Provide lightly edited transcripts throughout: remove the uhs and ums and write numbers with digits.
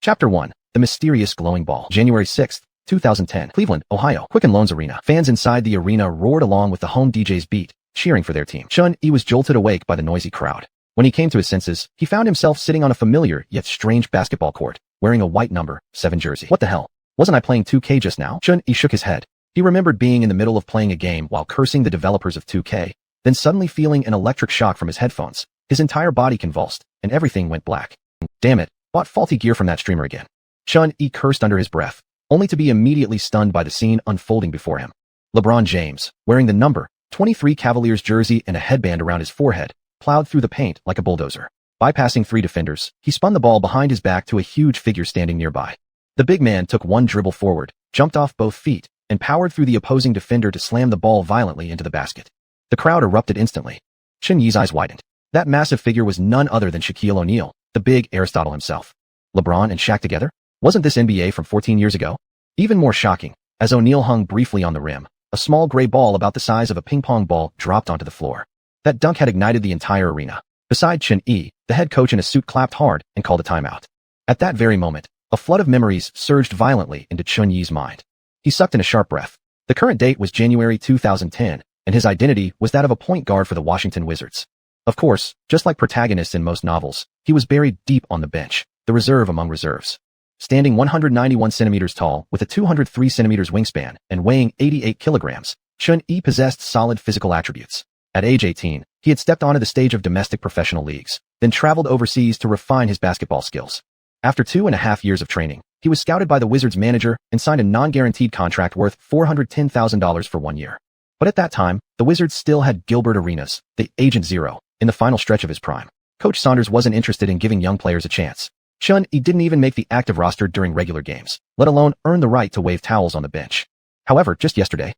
Chapter 1. The Mysterious Glowing Ball. January 6, 2010. Cleveland, Ohio. Quicken Loans Arena. Fans inside the arena roared along with the home DJ's beat, cheering for their team. Chun-Yi was jolted awake by the noisy crowd. When he came to his senses, he found himself sitting on a familiar yet strange basketball court, wearing a white number 7 jersey. What the hell? Wasn't I playing 2K just now? Chun-Yi shook his head. He remembered being in the middle of playing a game while cursing the developers of 2K, then suddenly feeling an electric shock from his headphones. His entire body convulsed, and everything went black. Damn it, bought faulty gear from that streamer again. Chun-Yi cursed under his breath, only to be immediately stunned by the scene unfolding before him. LeBron James, wearing the number 23 Cavaliers jersey and a headband around his forehead, plowed through the paint like a bulldozer. Bypassing 3 defenders, he spun the ball behind his back to a huge figure standing nearby. The big man took one dribble forward, jumped off both feet, and powered through the opposing defender to slam the ball violently into the basket. The crowd erupted instantly. Chun-Yi's eyes widened. That massive figure was none other than Shaquille O'Neal, the big Aristotle himself. LeBron and Shaq together? Wasn't this NBA from 14 years ago? Even more shocking, as O'Neal hung briefly on the rim, a small gray ball about the size of a ping-pong ball dropped onto the floor. That dunk had ignited the entire arena. Beside Chun-Yi, the head coach in a suit clapped hard and called a timeout. At that very moment, a flood of memories surged violently into Chun-Yi's mind. He sucked in a sharp breath. The current date was January 2010, and his identity was that of a point guard for the Washington Wizards. Of course, just like protagonists in most novels, he was buried deep on the bench, the reserve among reserves. Standing 191 centimeters tall with a 203 centimeters wingspan and weighing 88 kilograms, Chun-Yi possessed solid physical attributes. At age 18, he had stepped onto the stage of domestic professional leagues, then traveled overseas to refine his basketball skills. After 2.5 years of training, he was scouted by the Wizards manager and signed a non-guaranteed contract worth $410,000 for 1 year. But at that time, the Wizards still had Gilbert Arenas, the Agent Zero, in the final stretch of his prime. Coach Saunders wasn't interested in giving young players a chance. Chun-Yi didn't even make the active roster during regular games, let alone earn the right to wave towels on the bench. However, just yesterday,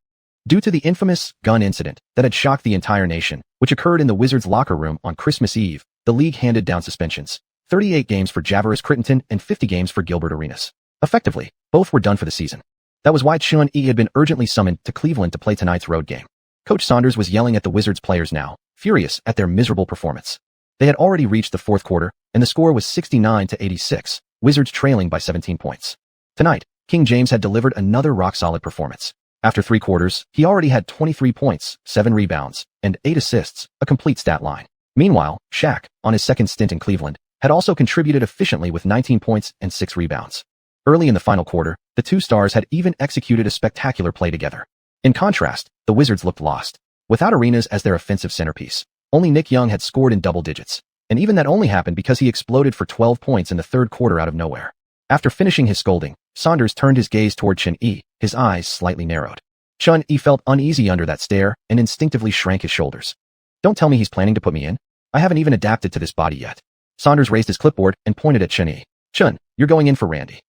due to the infamous gun incident that had shocked the entire nation, which occurred in the Wizards' locker room on Christmas Eve, the league handed down suspensions. 38 games for Javaris Crittenton and 50 games for Gilbert Arenas. Effectively, both were done for the season. That was why Chun-Yi had been urgently summoned to Cleveland to play tonight's road game. Coach Saunders was yelling at the Wizards players now, furious at their miserable performance. They had already reached the fourth quarter, and the score was 69-86, Wizards trailing by 17 points. Tonight, King James had delivered another rock-solid performance. After 3 quarters, he already had 23 points, 7 rebounds, and 8 assists, a complete stat line. Meanwhile, Shaq, on his second stint in Cleveland, had also contributed efficiently with 19 points and 6 rebounds. Early in the final quarter, the two stars had even executed a spectacular play together. In contrast, the Wizards looked lost. Without Arenas as their offensive centerpiece, only Nick Young had scored in double digits, and even that only happened because he exploded for 12 points in the third quarter out of nowhere. After finishing his scolding, Saunders turned his gaze toward Chun-Yi, his eyes slightly narrowed. Chun-Yi felt uneasy under that stare and instinctively shrank his shoulders. Don't tell me he's planning to put me in. I haven't even adapted to this body yet. Saunders raised his clipboard and pointed at Chun-Yi. Chun, you're going in for Randy.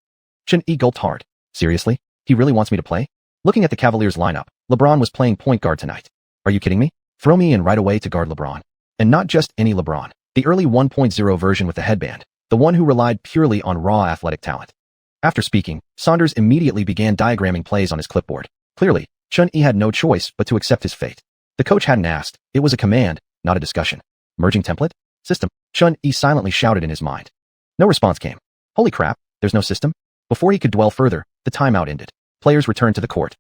Chun-Yi gulped hard. Seriously? He really wants me to play? Looking at the Cavaliers lineup, LeBron was playing point guard tonight. Are you kidding me? Throw me in right away to guard LeBron. And not just any LeBron. The early 1.0 version with the headband. The one who relied purely on raw athletic talent. After speaking, Saunders immediately began diagramming plays on his clipboard. Clearly, Chun-Yi had no choice but to accept his fate. The coach hadn't asked. It was a command, not a discussion. Merging template? System. Chun-Yi silently shouted in his mind. No response came. Holy crap, there's no system? Before he could dwell further, the timeout ended. Players returned to the court.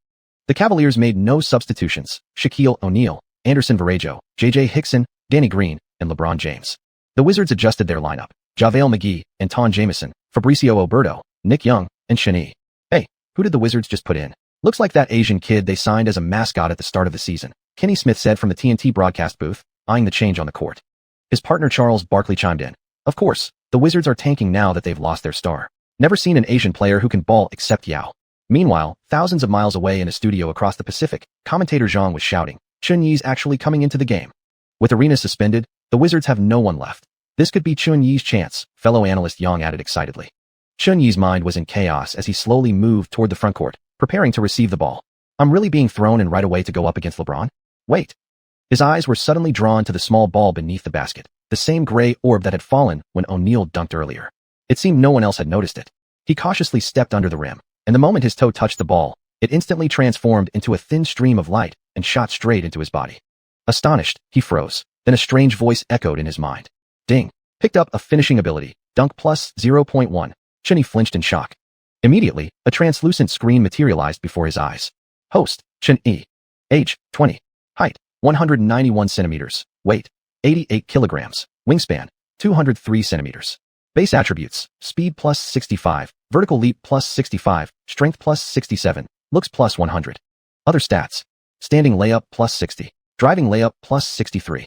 The Cavaliers made no substitutions. Shaquille O'Neal, Anderson Varejao, J.J. Hickson, Danny Green, and LeBron James. The Wizards adjusted their lineup. JaVale McGee, Anton Jamison, Fabricio Oberto, Nick Young, and Chun-Yi. Hey, who did the Wizards just put in? Looks like that Asian kid they signed as a mascot at the start of the season, Kenny Smith said from the TNT broadcast booth, eyeing the change on the court. His partner Charles Barkley chimed in. Of course, the Wizards are tanking now that they've lost their star. Never seen an Asian player who can ball except Yao. Meanwhile, thousands of miles away in a studio across the Pacific, commentator Zhang was shouting, Chun-Yi's actually coming into the game. With Arenas suspended, the Wizards have no one left. This could be Chun-Yi's chance, fellow analyst Yang added excitedly. Chun-Yi's mind was in chaos as he slowly moved toward the front court, preparing to receive the ball. I'm really being thrown in right away to go up against LeBron? Wait. His eyes were suddenly drawn to the small ball beneath the basket, the same gray orb that had fallen when O'Neal dunked earlier. It seemed no one else had noticed it. He cautiously stepped under the rim, and the moment his toe touched the ball, it instantly transformed into a thin stream of light and shot straight into his body. Astonished, he froze. Then a strange voice echoed in his mind. Ding. Picked up a finishing ability. Dunk plus 0.1. Chen Yi flinched in shock. Immediately, a translucent screen materialized before his eyes. Host, Chen Yi. Age, 20. Height, 191 centimeters. Weight, 88 kilograms. Wingspan, 203 centimeters. Base attributes, speed plus 65, vertical leap plus 65, strength plus 67, looks plus 100. Other stats, standing layup plus 60, driving layup plus 63,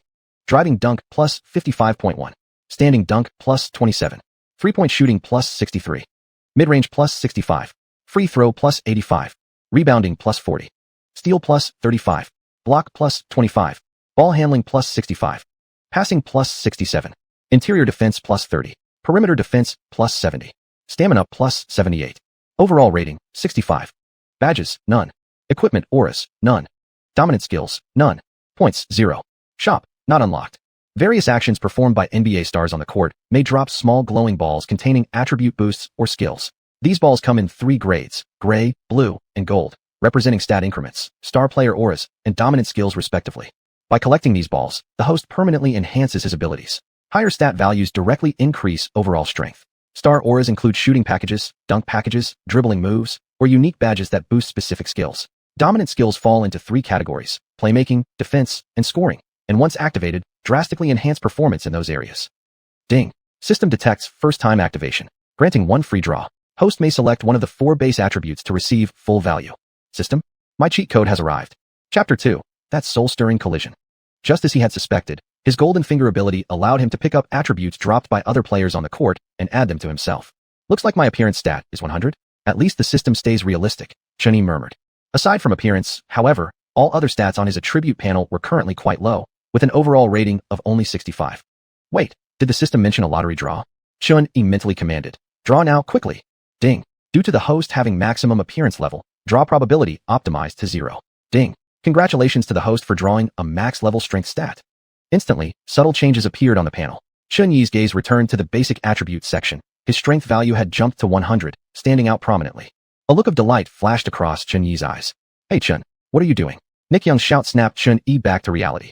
driving dunk plus 55.1, standing dunk plus 27, three-point shooting plus 63, mid-range plus 65, free throw plus 85, rebounding plus 40, steal plus 35, block plus 25, ball handling plus 65, passing plus 67, interior defense plus 30, perimeter defense plus 70, stamina plus 78, overall rating 65, badges none, equipment auras none, dominant skills none, points 0, shop not unlocked. Various actions performed by NBA stars on the court may drop small glowing balls containing attribute boosts or skills. These balls come in 3 grades, gray, blue, and gold, representing stat increments, star player auras, and dominant skills respectively. By collecting these balls, the host permanently enhances his abilities. Higher stat values directly increase overall strength. Star auras include shooting packages, dunk packages, dribbling moves, or unique badges that boost specific skills. Dominant skills fall into 3 categories: playmaking, defense, and scoring, and once activated, drastically enhance performance in those areas. Ding. System detects first-time activation, granting 1 free draw. Host may select one of the 4 base attributes to receive full value. System, my cheat code has arrived. Chapter 2, that soul-stirring collision. Just as he had suspected, his golden finger ability allowed him to pick up attributes dropped by other players on the court and add them to himself. Looks like my appearance stat is 100. At least the system stays realistic, Chen Yi murmured. Aside from appearance, however, all other stats on his attribute panel were currently quite low, with an overall rating of only 65. Wait, did the system mention a lottery draw? Chen Yi mentally commanded. Draw now quickly. Ding. Due to the host having maximum appearance level, draw probability optimized to 0. Ding. Congratulations to the host for drawing a max level strength stat. Instantly, subtle changes appeared on the panel. Chen Yi's gaze returned to the basic attributes section. His strength value had jumped to 100, standing out prominently. A look of delight flashed across Chen Yi's eyes. Hey Chen, what are you doing? Nick Young's shout snapped Chen Yi back to reality.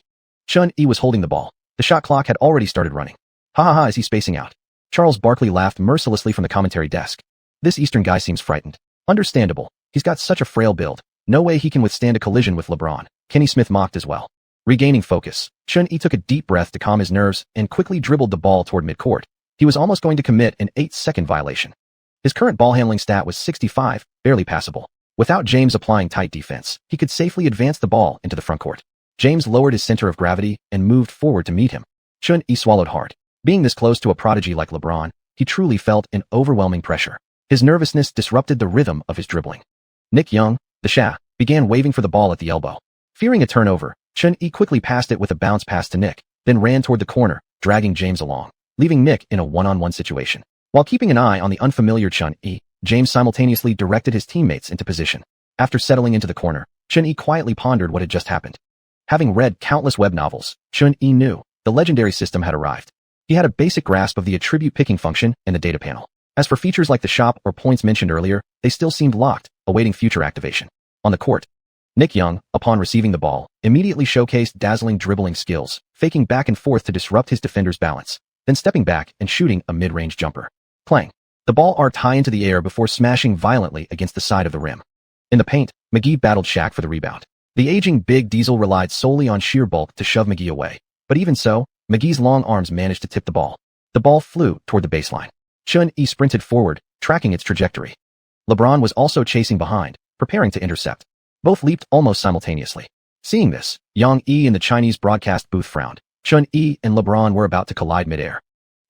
Chen Yi was holding the ball. The shot clock had already started running. Ha ha ha, is he spacing out? Charles Barkley laughed mercilessly from the commentary desk. This Eastern guy seems frightened. Understandable. He's got such a frail build. No way he can withstand a collision with LeBron. Kenny Smith mocked as well. Regaining focus, Chen Yi took a deep breath to calm his nerves and quickly dribbled the ball toward midcourt. He was almost going to commit an 8-second violation. His current ball handling stat was 65, barely passable. Without James applying tight defense, he could safely advance the ball into the frontcourt. James lowered his center of gravity and moved forward to meet him. Chen Yi swallowed hard. Being this close to a prodigy like LeBron, he truly felt an overwhelming pressure. His nervousness disrupted the rhythm of his dribbling. Nick Young, the Xia, began waving for the ball at the elbow. Fearing a turnover, Chen Yi quickly passed it with a bounce pass to Nick, then ran toward the corner, dragging James along, leaving Nick in a one-on-one situation. While keeping an eye on the unfamiliar Chen Yi, James simultaneously directed his teammates into position. After settling into the corner, Chen Yi quietly pondered what had just happened. Having read countless web novels, Chen Yi knew the legendary system had arrived. He had a basic grasp of the attribute picking function and the data panel. As for features like the shop or points mentioned earlier, they still seemed locked, awaiting future activation. On the court, Nick Young, upon receiving the ball, immediately showcased dazzling dribbling skills, faking back and forth to disrupt his defender's balance, then stepping back and shooting a mid-range jumper. Clang. The ball arced high into the air before smashing violently against the side of the rim. In the paint, McGee battled Shaq for the rebound. The aging Big Diesel relied solely on sheer bulk to shove McGee away. But even so, McGee's long arms managed to tip the ball. The ball flew toward the baseline. Chen Yi sprinted forward, tracking its trajectory. LeBron was also chasing behind, preparing to intercept. Both leaped almost simultaneously. Seeing this, Yang Yi in the Chinese broadcast booth frowned. Chen Yi and LeBron were about to collide midair.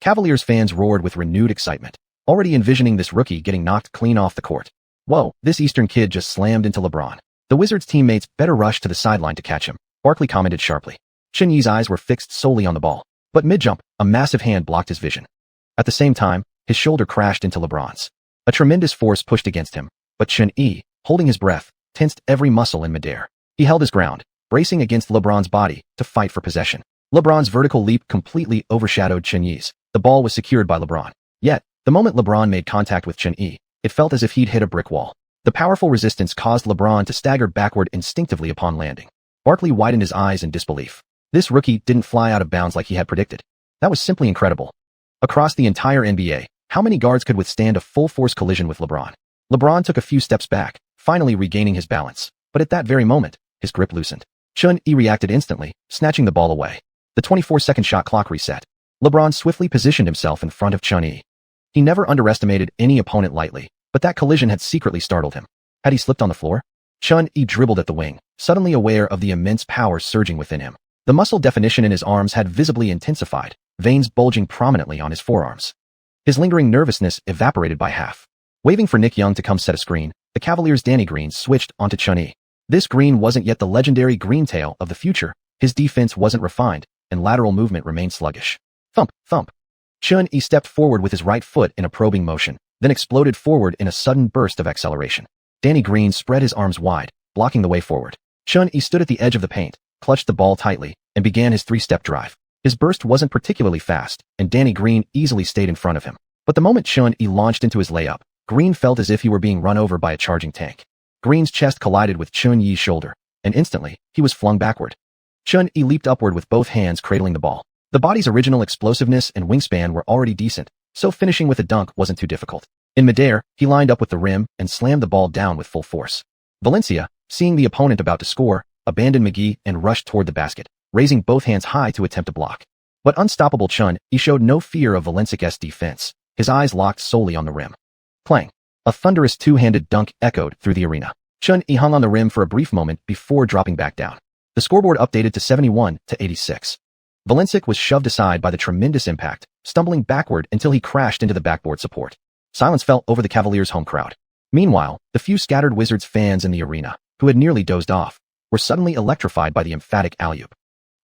Cavaliers fans roared with renewed excitement, already envisioning this rookie getting knocked clean off the court. Whoa, this Eastern kid just slammed into LeBron. The Wizards' teammates better rush to the sideline to catch him, Barkley commented sharply. Chen Yi's eyes were fixed solely on the ball. But mid-jump, a massive hand blocked his vision. At the same time, his shoulder crashed into LeBron's. A tremendous force pushed against him, but Chen Yi, holding his breath, tensed every muscle in midair. He held his ground, bracing against LeBron's body to fight for possession. LeBron's vertical leap completely overshadowed Chen Yi's. The ball was secured by LeBron. Yet, the moment LeBron made contact with Chen Yi, it felt as if he'd hit a brick wall. The powerful resistance caused LeBron to stagger backward instinctively upon landing. Barkley widened his eyes in disbelief. This rookie didn't fly out of bounds like he had predicted. That was simply incredible. Across the entire NBA, How many guards could withstand a full-force collision with LeBron? LeBron took a few steps back, finally regaining his balance. But at that very moment, his grip loosened. Chun-Yi reacted instantly, snatching the ball away. The 24-second shot clock reset. LeBron swiftly positioned himself in front of Chun-Yi. He never underestimated any opponent lightly, but that collision had secretly startled him. Had he slipped on the floor? Chun-Yi dribbled at the wing, suddenly aware of the immense power surging within him. The muscle definition in his arms had visibly intensified, veins bulging prominently on his forearms. His lingering nervousness evaporated by half. Waving for Nick Young to come set a screen, the Cavaliers' Danny Green switched onto Chun-Yi. This Green wasn't yet the legendary green tail of the future. His defense wasn't refined, and lateral movement remained sluggish. Thump, thump. Chun-Yi stepped forward with his right foot in a probing motion, then exploded forward in a sudden burst of acceleration. Danny Green spread his arms wide, blocking the way forward. Chun-Yi stood at the edge of the paint, clutched the ball tightly, and began his three-step drive. His burst wasn't particularly fast, and Danny Green easily stayed in front of him. But the moment Chun-Yi launched into his layup, Green felt as if he were being run over by a charging tank. Green's chest collided with Chun-Yi's shoulder, and instantly, he was flung backward. Chun-Yi leaped upward with both hands cradling the ball. The body's original explosiveness and wingspan were already decent, so finishing with a dunk wasn't too difficult. In midair, he lined up with the rim and slammed the ball down with full force. Valencia, seeing the opponent about to score, abandoned McGee and rushed toward the basket, raising both hands high to attempt a block. But unstoppable Chun-Yi showed no fear of Valencia's defense, his eyes locked solely on the rim. Clang! A thunderous two-handed dunk echoed through the arena. Chun-Yi hung on the rim for a brief moment before dropping back down. The scoreboard updated to 71-86. Valencia was shoved aside by the tremendous impact, stumbling backward until he crashed into the backboard support. Silence fell over the Cavaliers' home crowd. Meanwhile, the few scattered Wizards fans in the arena, who had nearly dozed off, were suddenly electrified by the emphatic alley-oop.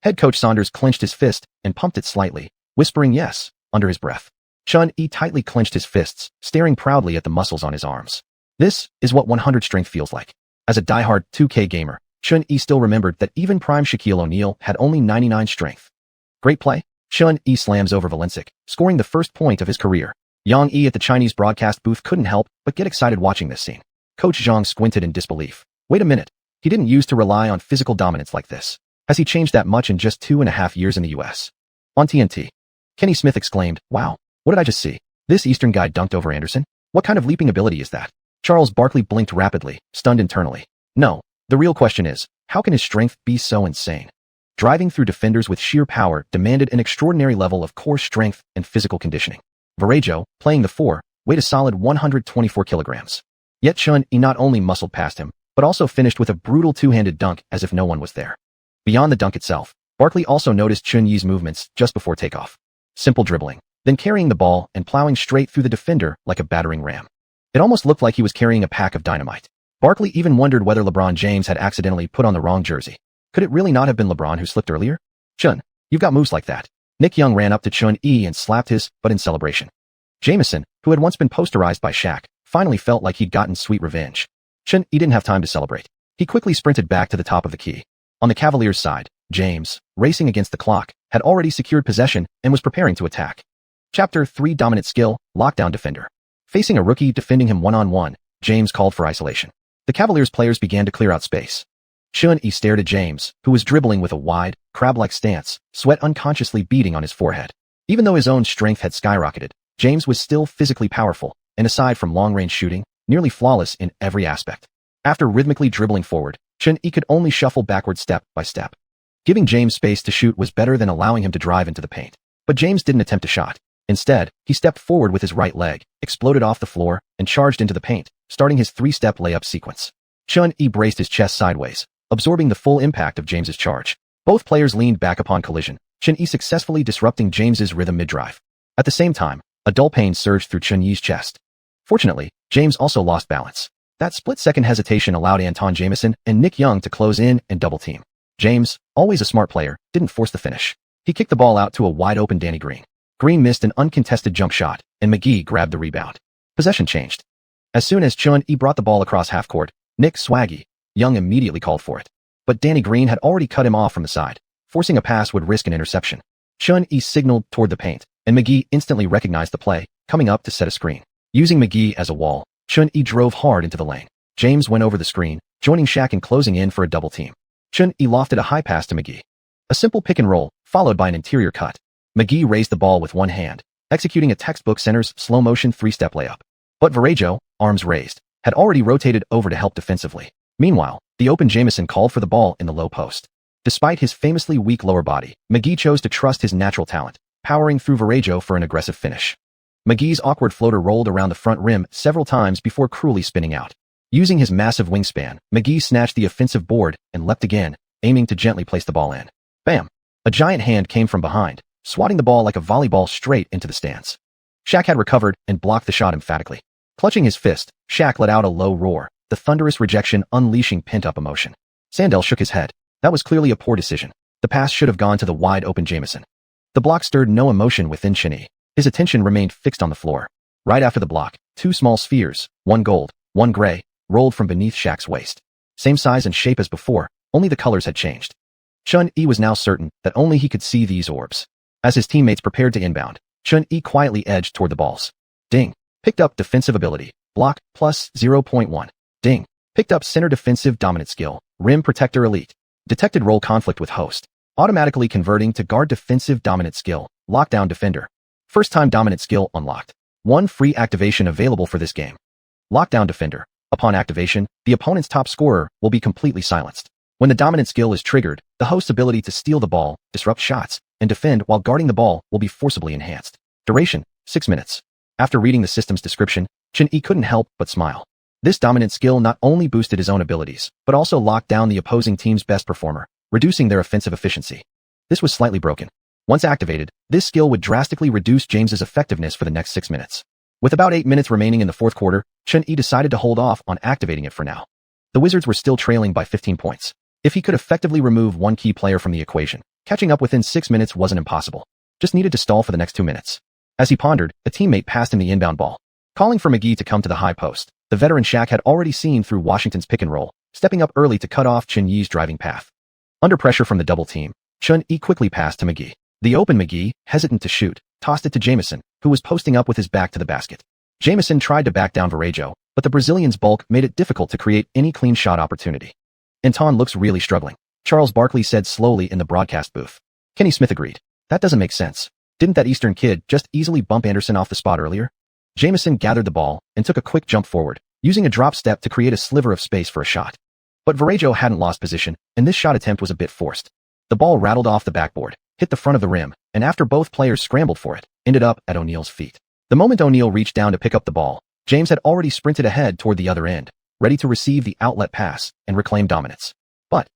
Head coach Saunders clenched his fist and pumped it slightly, whispering yes, under his breath. Chun-Yi tightly clenched his fists, staring proudly at the muscles on his arms. This is what 100 strength feels like. As a diehard 2K gamer, Chun-Yi still remembered that even prime Shaquille O'Neal had only 99 strength. Great play. Chun-Yi slams over Valencia, scoring the first point of his career. Yang Yi at the Chinese broadcast booth couldn't help but get excited watching this scene. Coach Zhang squinted in disbelief. Wait a minute. He didn't used to rely on physical dominance like this. Has he changed that much in just 2.5 years in the US? On TNT. Kenny Smith exclaimed, wow, what did I just see? This Eastern guy dunked over Anderson? What kind of leaping ability is that? Charles Barkley blinked rapidly, stunned internally. No, the real question is, how can his strength be so insane? Driving through defenders with sheer power demanded an extraordinary level of core strength and physical conditioning. Varejo, playing the 4, weighed a solid 124 kilograms. Yet Chun-Yi not only muscled past him, but also finished with a brutal two-handed dunk as if no one was there. Beyond the dunk itself, Barkley also noticed Chun-Yi's movements just before takeoff. Simple dribbling, then carrying the ball and plowing straight through the defender like a battering ram. It almost looked like he was carrying a pack of dynamite. Barkley even wondered whether LeBron James had accidentally put on the wrong jersey. Could it really not have been LeBron who slipped earlier? Chun, you've got moves like that. Nick Young ran up to Chun-Yi and slapped his butt in celebration. Jamison, who had once been posterized by Shaq, finally felt like he'd gotten sweet revenge. Chun-Yi didn't have time to celebrate. He quickly sprinted back to the top of the key. On the Cavaliers' side, James, racing against the clock, had already secured possession and was preparing to attack. Chapter 3 Dominant Skill, Lockdown Defender. Facing a rookie defending him one-on-one, James called for isolation. The Cavaliers players began to clear out space. Chun-Yi stared at James, who was dribbling with a wide, crab-like stance, sweat unconsciously beading on his forehead. Even though his own strength had skyrocketed, James was still physically powerful, and aside from long-range shooting, nearly flawless in every aspect. After rhythmically dribbling forward, Chun-Yi could only shuffle backward step by step. Giving James space to shoot was better than allowing him to drive into the paint. But James didn't attempt a shot. Instead, he stepped forward with his right leg, exploded off the floor, and charged into the paint, starting his three-step layup sequence. Chun-Yi braced his chest sideways, absorbing the full impact of James's charge. Both players leaned back upon collision, Chun-Yi successfully disrupting James's rhythm mid-drive. At the same time, a dull pain surged through Chun-Yi's chest. Fortunately, James also lost balance. That split-second hesitation allowed Anton Jamison and Nick Young to close in and double-team. James, always a smart player, didn't force the finish. He kicked the ball out to a wide-open Danny Green. Green missed an uncontested jump shot, and McGee grabbed the rebound. Possession changed. As soon as Chun-Yi brought the ball across half-court, Nick Swaggy, Young immediately called for it. But Danny Green had already cut him off from the side. Forcing a pass would risk an interception. Chun-Yi signaled toward the paint, and McGee instantly recognized the play, coming up to set a screen. Using McGee as a wall, Chun-Yi drove hard into the lane. James went over the screen, joining Shaq in closing in for a double team. Chun-Yi lofted a high pass to McGee. A simple pick and roll, followed by an interior cut. McGee raised the ball with one hand, executing a textbook center's slow-motion three-step layup. But Varejao, arms raised, had already rotated over to help defensively. Meanwhile, the open Jamison called for the ball in the low post. Despite his famously weak lower body, McGee chose to trust his natural talent, powering through Varejao for an aggressive finish. McGee's awkward floater rolled around the front rim several times before cruelly spinning out. Using his massive wingspan, McGee snatched the offensive board and leapt again, aiming to gently place the ball in. Bam! A giant hand came from behind, swatting the ball like a volleyball straight into the stands. Shaq had recovered and blocked the shot emphatically. Clutching his fist, Shaq let out a low roar, the thunderous rejection unleashing pent-up emotion. Sandell shook his head. That was clearly a poor decision. The pass should have gone to the wide-open Jamison. The block stirred no emotion within Xianxia. His attention remained fixed on the floor. Right after the block, two small spheres, one gold, one gray, rolled from beneath Shaq's waist. Same size and shape as before, only the colors had changed. Xianxia was now certain that only he could see these orbs. As his teammates prepared to inbound, Xianxia quietly edged toward the balls. Ding. Picked up defensive ability. Block, plus 0.1. Ding. Picked up center defensive dominant skill. Rim protector elite. Detected role conflict with host. Automatically converting to guard defensive dominant skill. Lockdown defender. First time dominant skill unlocked. One free activation available for this game. Lockdown defender. Upon activation, the opponent's top scorer will be completely silenced. When the dominant skill is triggered, the host's ability to steal the ball, disrupt shots, and defend while guarding the ball will be forcibly enhanced. Duration, 6 minutes. After reading the system's description, Xianxia couldn't help but smile. This dominant skill not only boosted his own abilities, but also locked down the opposing team's best performer, reducing their offensive efficiency. This was slightly broken. Once activated, this skill would drastically reduce James's effectiveness for the next 6 minutes. With about 8 minutes remaining in the fourth quarter, Xianxia decided to hold off on activating it for now. The Wizards were still trailing by 15 points. If he could effectively remove one key player from the equation, catching up within 6 minutes wasn't impossible. Just needed to stall for the next 2 minutes. As he pondered, a teammate passed him the inbound ball. Calling for McGee to come to the high post, the veteran Shaq had already seen through Washington's pick and roll, stepping up early to cut off Xianxia's driving path. Under pressure from the double team, Xianxia quickly passed to McGee. The open McGee, hesitant to shoot, tossed it to Jamison, who was posting up with his back to the basket. Jamison tried to back down Varejao, but the Brazilian's bulk made it difficult to create any clean shot opportunity. Anton looks really struggling, Charles Barkley said slowly in the broadcast booth. Kenny Smith agreed. That doesn't make sense. Didn't that Eastern kid just easily bump Anderson off the spot earlier? Jamison gathered the ball and took a quick jump forward, using a drop step to create a sliver of space for a shot. But Varejao hadn't lost position, and this shot attempt was a bit forced. The ball rattled off the backboard, hit the front of the rim, and after both players scrambled for it, ended up at O'Neal's feet. The moment O'Neal reached down to pick up the ball, James had already sprinted ahead toward the other end, ready to receive the outlet pass and reclaim dominance. But,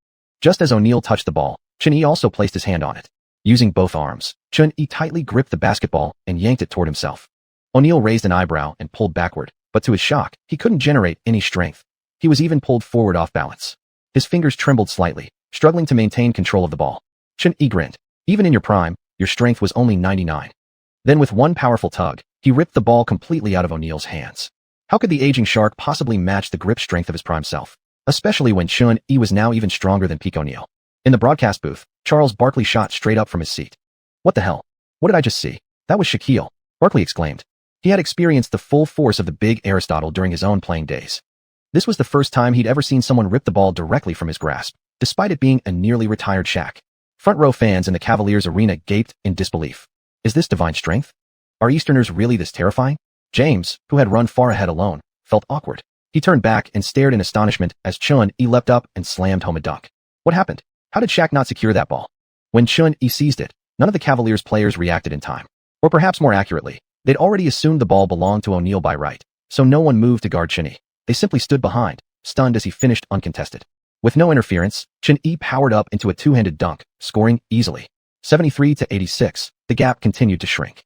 just as O'Neal touched the ball, Xianxia also placed his hand on it. Using both arms, Xianxia tightly gripped the basketball and yanked it toward himself. O'Neal raised an eyebrow and pulled backward, but to his shock, he couldn't generate any strength. He was even pulled forward off balance. His fingers trembled slightly, struggling to maintain control of the ball. Xianxia grinned. Even in your prime, your strength was only 99. Then with one powerful tug, he ripped the ball completely out of O'Neal's hands. How could the aging shark possibly match the grip strength of his prime self? Especially when Xianxia was now even stronger than peak O'Neal. In the broadcast booth, Charles Barkley shot straight up from his seat. What the hell? What did I just see? That was Shaquille, Barkley exclaimed. He had experienced the full force of the big Aristotle during his own playing days. This was the first time he'd ever seen someone rip the ball directly from his grasp, despite it being a nearly retired Shaq. Front row fans in the Cavaliers arena gaped in disbelief. Is this divine strength? Are Easterners really this terrifying? James, who had run far ahead alone, felt awkward. He turned back and stared in astonishment as Xianxia leapt up and slammed home a dunk. What happened? How did Shaq not secure that ball? When Xianxia seized it, none of the Cavaliers players reacted in time. Or perhaps more accurately, they'd already assumed the ball belonged to O'Neal by right, so no one moved to guard Xianxia. They simply stood behind, stunned as he finished uncontested. With no interference, Xianxia powered up into a two-handed dunk, scoring easily. 73-86, the gap continued to shrink.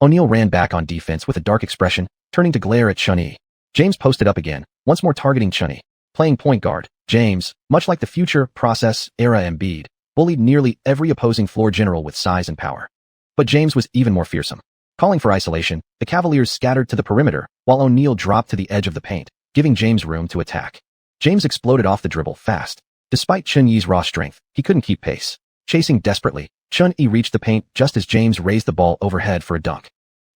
O'Neal ran back on defense with a dark expression, turning to glare at Xianxia. James posted up again, once more targeting Xianxia. Playing point guard, James, much like the future process-era Embiid, bullied nearly every opposing floor general with size and power. But James was even more fearsome. Calling for isolation, the Cavaliers scattered to the perimeter, while O'Neal dropped to the edge of the paint, giving James room to attack. James exploded off the dribble fast. Despite Xianxia's raw strength, he couldn't keep pace. Chasing desperately, Xianxia reached the paint just as James raised the ball overhead for a dunk.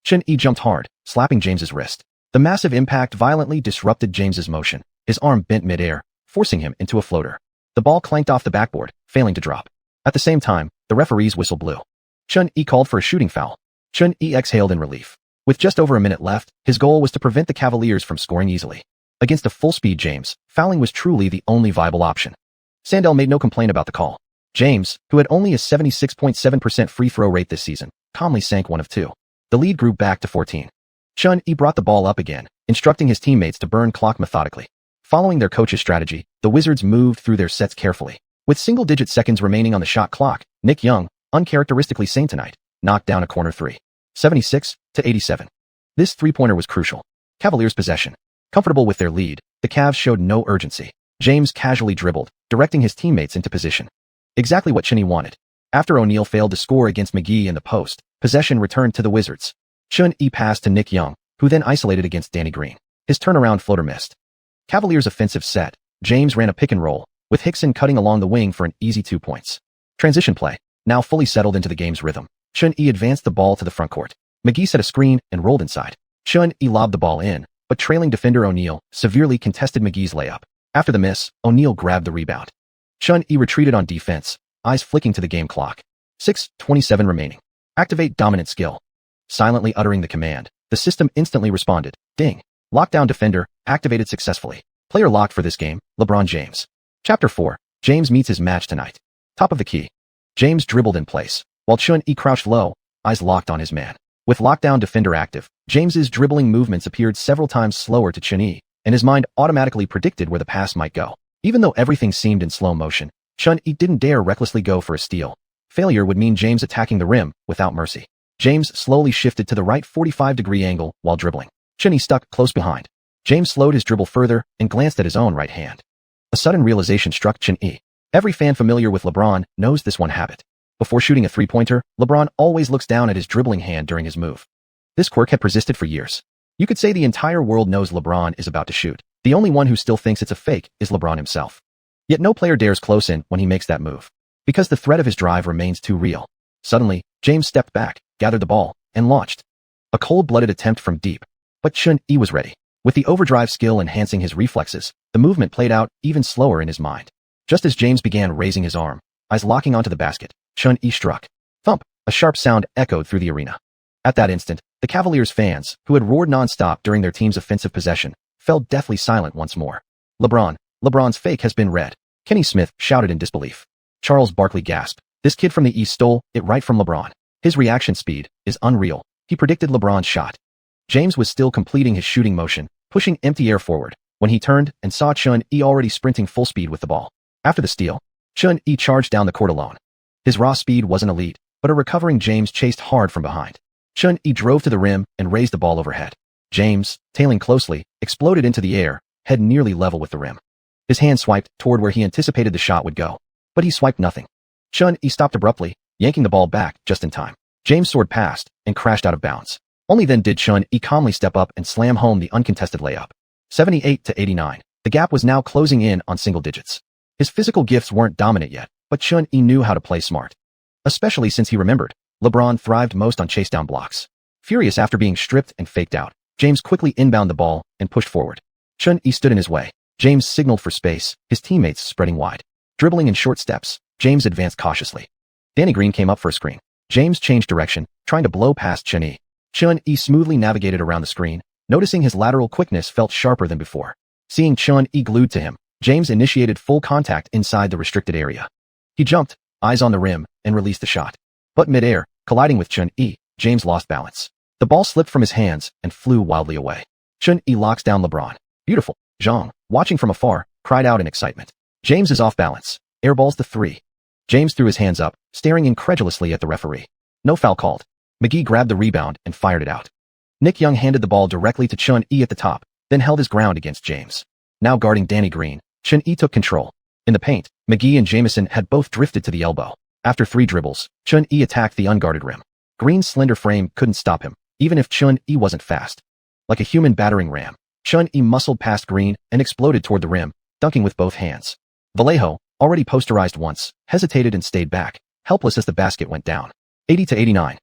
Xianxia jumped hard, slapping James's wrist. The massive impact violently disrupted James's motion. His arm bent midair, forcing him into a floater. The ball clanked off the backboard, failing to drop. At the same time, the referee's whistle blew. Xianxia called for a shooting foul. Chun-Yi exhaled in relief. With just over a minute left, his goal was to prevent the Cavaliers from scoring easily. Against a full-speed James, fouling was truly the only viable option. Sandel made no complaint about the call. James, who had only a 76.7% free throw rate this season, calmly sank one of two. The lead grew back to 14. Chun-Yi brought the ball up again, instructing his teammates to burn clock methodically. Following their coach's strategy, the Wizards moved through their sets carefully. With single-digit seconds remaining on the shot clock, Nick Young, uncharacteristically sane tonight, knocked down a corner three. 76-87. This three-pointer was crucial. Cavaliers possession. Comfortable with their lead, the Cavs showed no urgency. James casually dribbled, directing his teammates into position. Exactly what Chun-Yi wanted. After O'Neal failed to score against McGee in the post, possession returned to the Wizards. Chun-Yi passed to Nick Young, who then isolated against Danny Green. His turnaround floater missed. Cavaliers' offensive set. James ran a pick and roll, with Hickson cutting along the wing for an easy 2 points. Transition play. Now fully settled into the game's rhythm. Chun-Yi advanced the ball to the front court. McGee set a screen and rolled inside. Chun-Yi lobbed the ball in, but trailing defender O'Neal severely contested McGee's layup. After the miss, O'Neal grabbed the rebound. Chun-Yi retreated on defense, eyes flicking to the game clock. 6:27 remaining. Activate dominant skill. Silently uttering the command, the system instantly responded. Ding. Lockdown defender, activated successfully. Player locked for this game, LeBron James. Chapter 4. James meets his match tonight. Top of the key. James dribbled in place, while Chun-Yi crouched low, eyes locked on his man. With lockdown defender active, James's dribbling movements appeared several times slower to Chun-Yi, and his mind automatically predicted where the pass might go. Even though everything seemed in slow motion, Chun-Yi didn't dare recklessly go for a steal. Failure would mean James attacking the rim without mercy. James slowly shifted to the right 45-degree angle while dribbling. Chun-Yi stuck close behind. James slowed his dribble further and glanced at his own right hand. A sudden realization struck Chun-Yi. Every fan familiar with LeBron knows this one habit. Before shooting a three-pointer, LeBron always looks down at his dribbling hand during his move. This quirk had persisted for years. You could say the entire world knows LeBron is about to shoot. The only one who still thinks it's a fake is LeBron himself. Yet no player dares close in when he makes that move, because the threat of his drive remains too real. Suddenly, James stepped back, gathered the ball, and launched. A cold-blooded attempt from deep. But Chun-Yi was ready. With the overdrive skill enhancing his reflexes, the movement played out even slower in his mind. Just as James began raising his arm, eyes locking onto the basket, Chun-Yi struck. Thump! A sharp sound echoed through the arena. At that instant, the Cavaliers fans, who had roared non-stop during their team's offensive possession, fell deathly silent once more. LeBron's fake has been read. Kenny Smith shouted in disbelief. Charles Barkley gasped. This kid from the East stole it right from LeBron. His reaction speed is unreal. He predicted LeBron's shot. James was still completing his shooting motion, pushing empty air forward, when he turned and saw Chun-Yi already sprinting full speed with the ball. After the steal, Chun-Yi charged down the court alone. His raw speed wasn't elite, but a recovering James chased hard from behind. Chun-Yi drove to the rim and raised the ball overhead. James, tailing closely, exploded into the air, head nearly level with the rim. His hand swiped toward where he anticipated the shot would go, but he swiped nothing. Chun-Yi stopped abruptly, yanking the ball back just in time. James soared past and crashed out of bounds. Only then did Chun-Yi calmly step up and slam home the uncontested layup. 78-89. The gap was now closing in on single digits. His physical gifts weren't dominant yet, but Chun-Yi knew how to play smart. Especially since he remembered, LeBron thrived most on chase-down blocks. Furious after being stripped and faked out, James quickly inbounded the ball and pushed forward. Chun-Yi stood in his way. James signaled for space, his teammates spreading wide. Dribbling in short steps, James advanced cautiously. Danny Green came up for a screen. James changed direction, trying to blow past Chun-Yi. Chun-Yi smoothly navigated around the screen, noticing his lateral quickness felt sharper than before. Seeing Chun-Yi glued to him, James initiated full contact inside the restricted area. He jumped, eyes on the rim, and released the shot. But mid-air, colliding with Chun-Yi, James lost balance. The ball slipped from his hands and flew wildly away. Chun-Yi locks down LeBron. Beautiful. Zhang, watching from afar, cried out in excitement. James is off balance. Airballs the three. James threw his hands up, staring incredulously at the referee. No foul called. McGee grabbed the rebound and fired it out. Nick Young handed the ball directly to Chun-Yi at the top, then held his ground against James. Now guarding Danny Green, Chun-Yi took control. In the paint, McGee and Jamison had both drifted to the elbow. After 3 dribbles, Chun-Yi attacked the unguarded rim. Green's slender frame couldn't stop him, even if Chun-Yi wasn't fast. Like a human battering ram, Chun-Yi muscled past Green and exploded toward the rim, dunking with both hands. Vallejo, already posterized once, hesitated and stayed back, helpless as the basket went down. 80-89.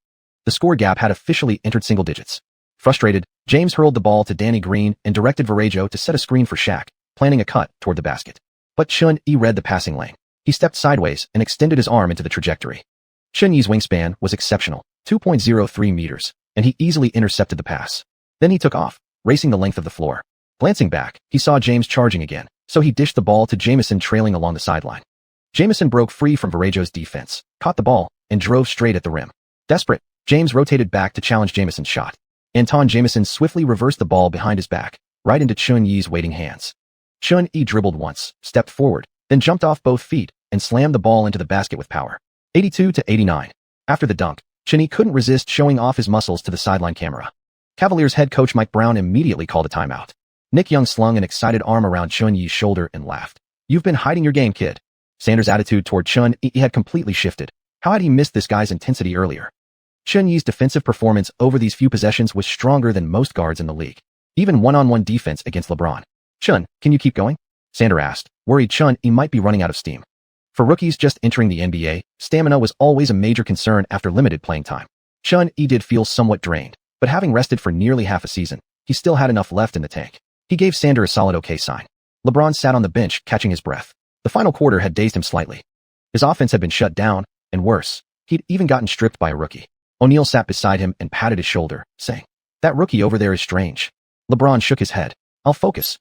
The score gap had officially entered single digits. Frustrated, James hurled the ball to Danny Green and directed Vallejo to set a screen for Shaq, planning a cut toward the basket. But Chun-Yi read the passing lane. He stepped sideways and extended his arm into the trajectory. Chun-Yi's wingspan was exceptional. 2.03 meters, and he easily intercepted the pass. Then he took off, racing the length of the floor. Glancing back, he saw James charging again, so he dished the ball to Jamison trailing along the sideline. Jamison broke free from Varejõo's defense, caught the ball, and drove straight at the rim. Desperate, James rotated back to challenge Jamison's shot. Anton Jamison swiftly reversed the ball behind his back, right into Chun-Yi's waiting hands. Chun-Yi dribbled once, stepped forward, then jumped off both feet and slammed the ball into the basket with power. 82-89. After the dunk, Chun-Yi couldn't resist showing off his muscles to the sideline camera. Cavaliers head coach Mike Brown immediately called a timeout. Nick Young slung an excited arm around Chun-Yi's shoulder and laughed. "You've been hiding your game, kid." Sanders' attitude toward Chun-Yi had completely shifted. How had he missed this guy's intensity earlier? Chun-Yi's defensive performance over these few possessions was stronger than most guards in the league. Even one-on-one defense against LeBron. "Chun, can you keep going?" Sanders asked, worried Chun-Yi might be running out of steam. For rookies just entering the NBA, stamina was always a major concern after limited playing time. Chun-Yi did feel somewhat drained, but having rested for nearly half a season, he still had enough left in the tank. He gave Sanders a solid okay sign. LeBron sat on the bench, catching his breath. The final quarter had dazed him slightly. His offense had been shut down, and worse, he'd even gotten stripped by a rookie. O'Neal sat beside him and patted his shoulder, saying, "That rookie over there is strange." LeBron shook his head. "I'll focus."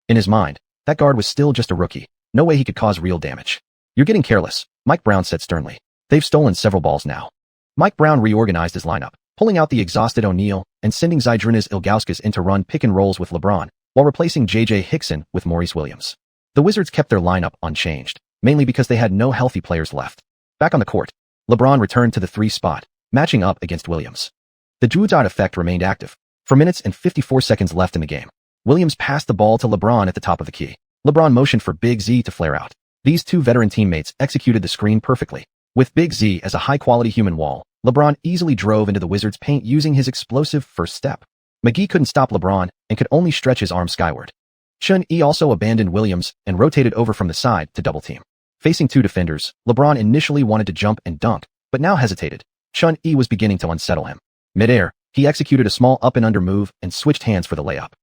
In his mind, that guard was still just a rookie. No way he could cause real damage. "You're getting careless," Mike Brown said sternly. "They've stolen several balls now." Mike Brown reorganized his lineup, pulling out the exhausted O'Neal and sending Zydrunas Ilgauskas into run pick and rolls with LeBron, while replacing J.J. Hickson with Maurice Williams. The Wizards kept their lineup unchanged, mainly because they had no healthy players left. Back on the court, LeBron returned to the 3 spot, matching up against Williams. The Juudot effect remained active. For minutes and 54 seconds left in the game, Williams passed the ball to LeBron at the top of the key. LeBron motioned for Big Z to flare out. These two veteran teammates executed the screen perfectly. With Big Z as a high-quality human wall, LeBron easily drove into the Wizards' paint using his explosive first step. McGee couldn't stop LeBron and could only stretch his arm skyward. Chun-Yi also abandoned Williams and rotated over from the side to double-team. Facing 2 defenders, LeBron initially wanted to jump and dunk, but now hesitated. Chun-Yi was beginning to unsettle him. Mid-air, he executed a small up-and-under move and switched hands for the layup.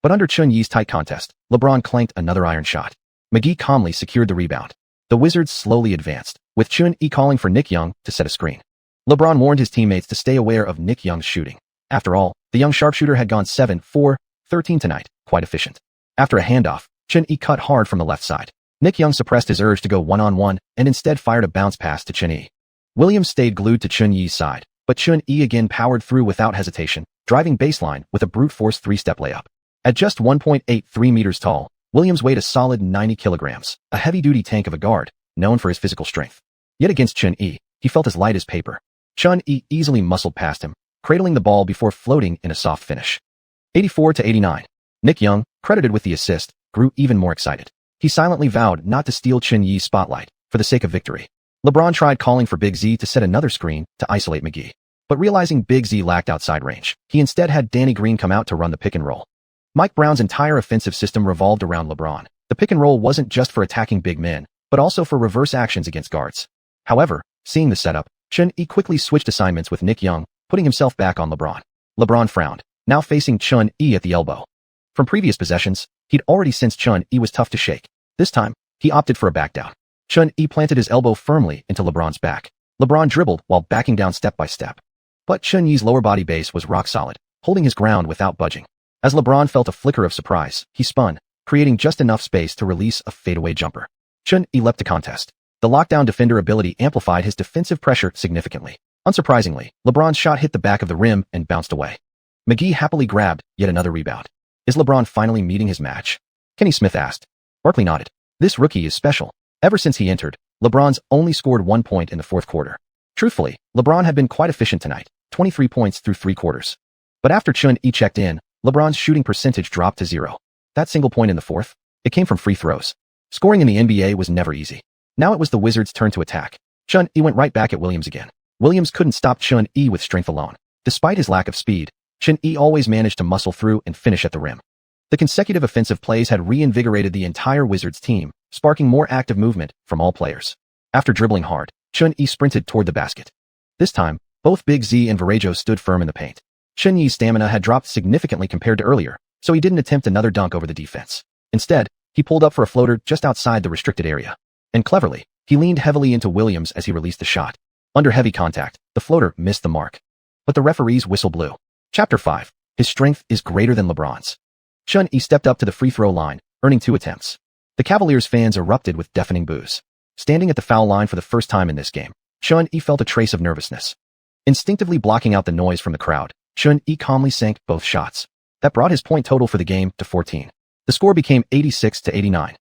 But under Chun-Yi's tight contest, LeBron clanked another iron shot. McGee calmly secured the rebound. The Wizards slowly advanced, with Chun-Yi calling for Nick Young to set a screen. LeBron warned his teammates to stay aware of Nick Young's shooting. After all, the young sharpshooter had gone 7-4-13 tonight, quite efficient. After a handoff, Chun-Yi cut hard from the left side. Nick Young suppressed his urge to go one-on-one and instead fired a bounce pass to Chun-Yi. Williams stayed glued to Chun-Yi's side, but Chun-Yi again powered through without hesitation, driving baseline with a brute force 3-step layup. At just 1.83 meters tall, Williams weighed a solid 90 kilograms, a heavy-duty tank of a guard, known for his physical strength. Yet against Chun-Yi, he felt as light as paper. Chun-Yi easily muscled past him, cradling the ball before floating in a soft finish. 84-89. Nick Young, credited with the assist, grew even more excited. He silently vowed not to steal Chun-Yi's spotlight, for the sake of victory. LeBron tried calling for Big Z to set another screen to isolate McGee. But realizing Big Z lacked outside range, he instead had Danny Green come out to run the pick and roll. Mike Brown's entire offensive system revolved around LeBron. The pick and roll wasn't just for attacking big men, but also for reverse actions against guards. However, seeing the setup, Chun-Yi quickly switched assignments with Nick Young, putting himself back on LeBron. LeBron frowned, now facing Chun-Yi at the elbow. From previous possessions, he'd already sensed Chun-Yi was tough to shake. This time, he opted for a back down. Chun-Yi planted his elbow firmly into LeBron's back. LeBron dribbled while backing down step by step. But Chun-Yi's lower body base was rock solid, holding his ground without budging. As LeBron felt a flicker of surprise, he spun, creating just enough space to release a fadeaway jumper. Chun-Yi leapt to contest. The lockdown defender ability amplified his defensive pressure significantly. Unsurprisingly, LeBron's shot hit the back of the rim and bounced away. McGee happily grabbed yet another rebound. Is LeBron finally meeting his match? Kenny Smith asked. Barkley nodded. This rookie is special. Ever since he entered, LeBron's only scored 1 point in the fourth quarter. Truthfully, LeBron had been quite efficient tonight, 23 points through 3 quarters. But after Chun-Yi checked in, LeBron's shooting percentage dropped to 0. That single point in the fourth, it came from free throws. Scoring in the NBA was never easy. Now it was the Wizards' turn to attack. Chun-Yi went right back at Williams again. Williams couldn't stop Chun-Yi with strength alone. Despite his lack of speed, Chun-Yi always managed to muscle through and finish at the rim. The consecutive offensive plays had reinvigorated the entire Wizards team, sparking more active movement from all players. After dribbling hard, Chun-Yi sprinted toward the basket. This time, both Big Z and Varejão stood firm in the paint. Chun-Yi's stamina had dropped significantly compared to earlier, so he didn't attempt another dunk over the defense. Instead, he pulled up for a floater just outside the restricted area. And cleverly, he leaned heavily into Williams as he released the shot. Under heavy contact, the floater missed the mark. but the referee's whistle blew. Chapter 5. His strength is greater than LeBron's. Xiuxian stepped up to the free throw line, earning 2 attempts. The Cavaliers fans erupted with deafening boos. Standing at the foul line for the first time in this game, Xiuxian felt a trace of nervousness. Instinctively blocking out the noise from the crowd, Xiuxian calmly sank both shots. That brought his point total for the game to 14. The score became 86-89.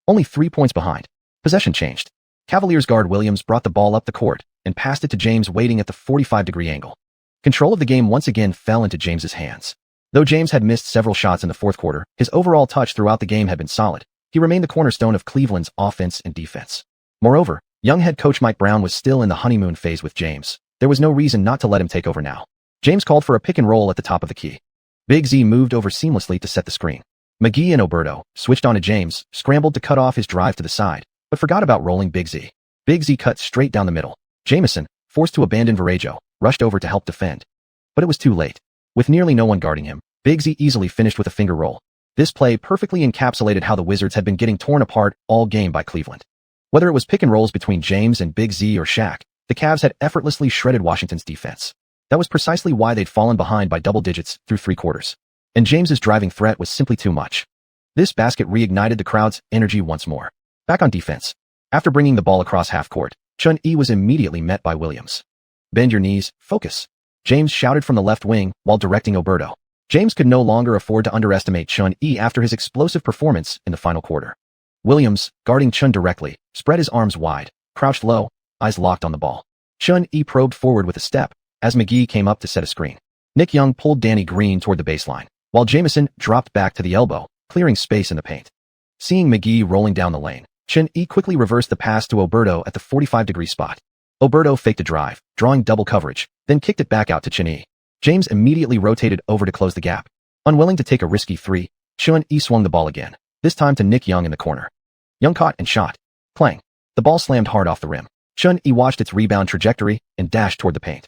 Only 3 points behind. Possession changed. Cavaliers guard Williams brought the ball up the court and passed it to James waiting at the 45-degree angle. Control of the game once again fell into James's hands. Though James had missed several shots in the fourth quarter, his overall touch throughout the game had been solid. He remained the cornerstone of Cleveland's offense and defense. Moreover, young head coach Mike Brown was still in the honeymoon phase with James. There was no reason not to let him take over now. James called for a pick and roll at the top of the key. Big Z moved over seamlessly to set the screen. McGee and Oberto switched on to James, scrambled to cut off his drive to the side, but forgot about rolling Big Z. Big Z cut straight down the middle. Jamison, forced to abandon Varejao, rushed over to help defend. But it was too late. With nearly no one guarding him, Big Z easily finished with a finger roll. This play perfectly encapsulated how the Wizards had been getting torn apart all game by Cleveland. Whether it was pick and rolls between James and Big Z or Shaq, the Cavs had effortlessly shredded Washington's defense. That was precisely why they'd fallen behind by double digits through 3 quarters. And James's driving threat was simply too much. This basket reignited the crowd's energy once more. Back on defense. After bringing the ball across half court, Xiuxian was immediately met by Williams. Bend your knees, focus. James shouted from the left wing while directing Oberto. James could no longer afford to underestimate Xiuxian after his explosive performance in the final quarter. Williams, guarding Xiuxian directly, spread his arms wide, crouched low, eyes locked on the ball. Xiuxian probed forward with a step as McGee came up to set a screen. Nick Young pulled Danny Green toward the baseline, while Jamison dropped back to the elbow, clearing space in the paint. Seeing McGee rolling down the lane, Xiuxian quickly reversed the pass to Oberto at the 45-degree spot. Oberto faked a drive, drawing double coverage, then kicked it back out to Xiuxian. James immediately rotated over to close the gap. Unwilling to take a risky three, Xiuxian swung the ball again, this time to Nick Young in the corner. Young caught and shot. Clang. The ball slammed hard off the rim. Xiuxian watched its rebound trajectory and dashed toward the paint.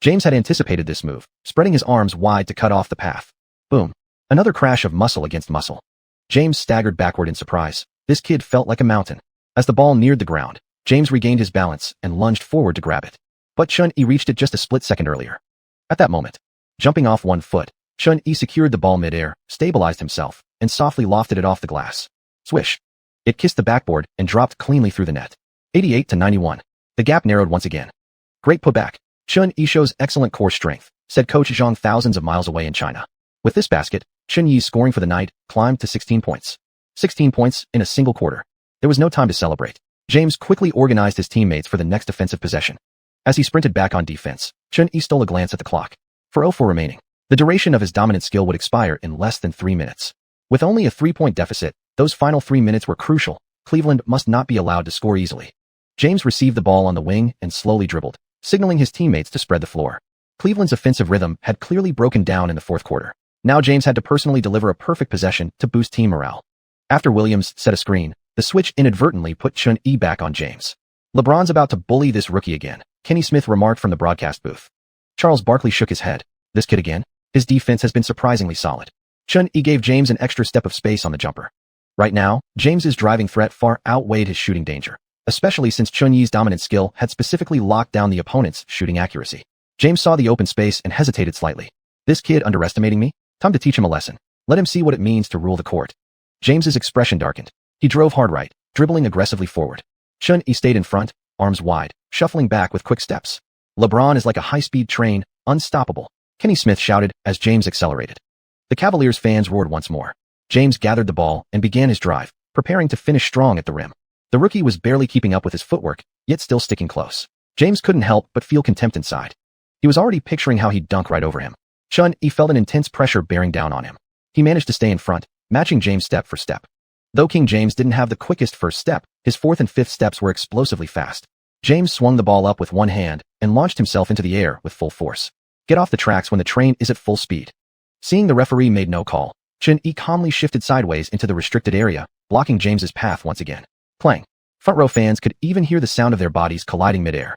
James had anticipated this move, spreading his arms wide to cut off the path. Boom. Another crash of muscle against muscle. James staggered backward in surprise. This kid felt like a mountain. As the ball neared the ground, James regained his balance and lunged forward to grab it. But Xiuxian reached it just a split second earlier. At that moment, jumping off one foot, Xiuxian secured the ball midair, stabilized himself, and softly lofted it off the glass. Swish. It kissed the backboard and dropped cleanly through the net. 88-91. The gap narrowed once again. Great putback. Xiuxian shows excellent core strength, said Coach Zhang thousands of miles away in China. With this basket, Xiuxian's scoring for the night climbed to 16 points. 16 points in a single quarter. There was no time to celebrate. James quickly organized his teammates for the next offensive possession. As he sprinted back on defense, Xiuxian stole a glance at the clock. 4:04 remaining. The duration of his dominant skill would expire in less than 3 minutes. With only a 3-point deficit, those final 3 minutes were crucial. Cleveland must not be allowed to score easily. James received the ball on the wing and slowly dribbled, signaling his teammates to spread the floor. Cleveland's offensive rhythm had clearly broken down in the fourth quarter. Now James had to personally deliver a perfect possession to boost team morale. After Williams set a screen, the switch inadvertently put Xiuxian back on James. LeBron's about to bully this rookie again, Kenny Smith remarked from the broadcast booth. Charles Barkley shook his head. This kid again? His defense has been surprisingly solid. Xiuxian gave James an extra step of space on the jumper. Right now, James's driving threat far outweighed his shooting danger, especially since Xiuxian's dominant skill had specifically locked down the opponent's shooting accuracy. James saw the open space and hesitated slightly. This kid underestimating me? Time to teach him a lesson. Let him see what it means to rule the court. James's expression darkened. He drove hard right, dribbling aggressively forward. Xiuxian stayed in front, arms wide, shuffling back with quick steps. LeBron is like a high-speed train, unstoppable, Kenny Smith shouted as James accelerated. The Cavaliers fans roared once more. James gathered the ball and began his drive, preparing to finish strong at the rim. The rookie was barely keeping up with his footwork, yet still sticking close. James couldn't help but feel contempt inside. He was already picturing how he'd dunk right over him. Xiuxian felt an intense pressure bearing down on him. He managed to stay in front, matching James step for step. Though King James didn't have the quickest first step, his fourth and fifth steps were explosively fast. James swung the ball up with one hand and launched himself into the air with full force. Get off the tracks when the train is at full speed. Seeing the referee made no call, Xiuxian calmly shifted sideways into the restricted area, blocking James's path once again. Clang. Front row fans could even hear the sound of their bodies colliding midair.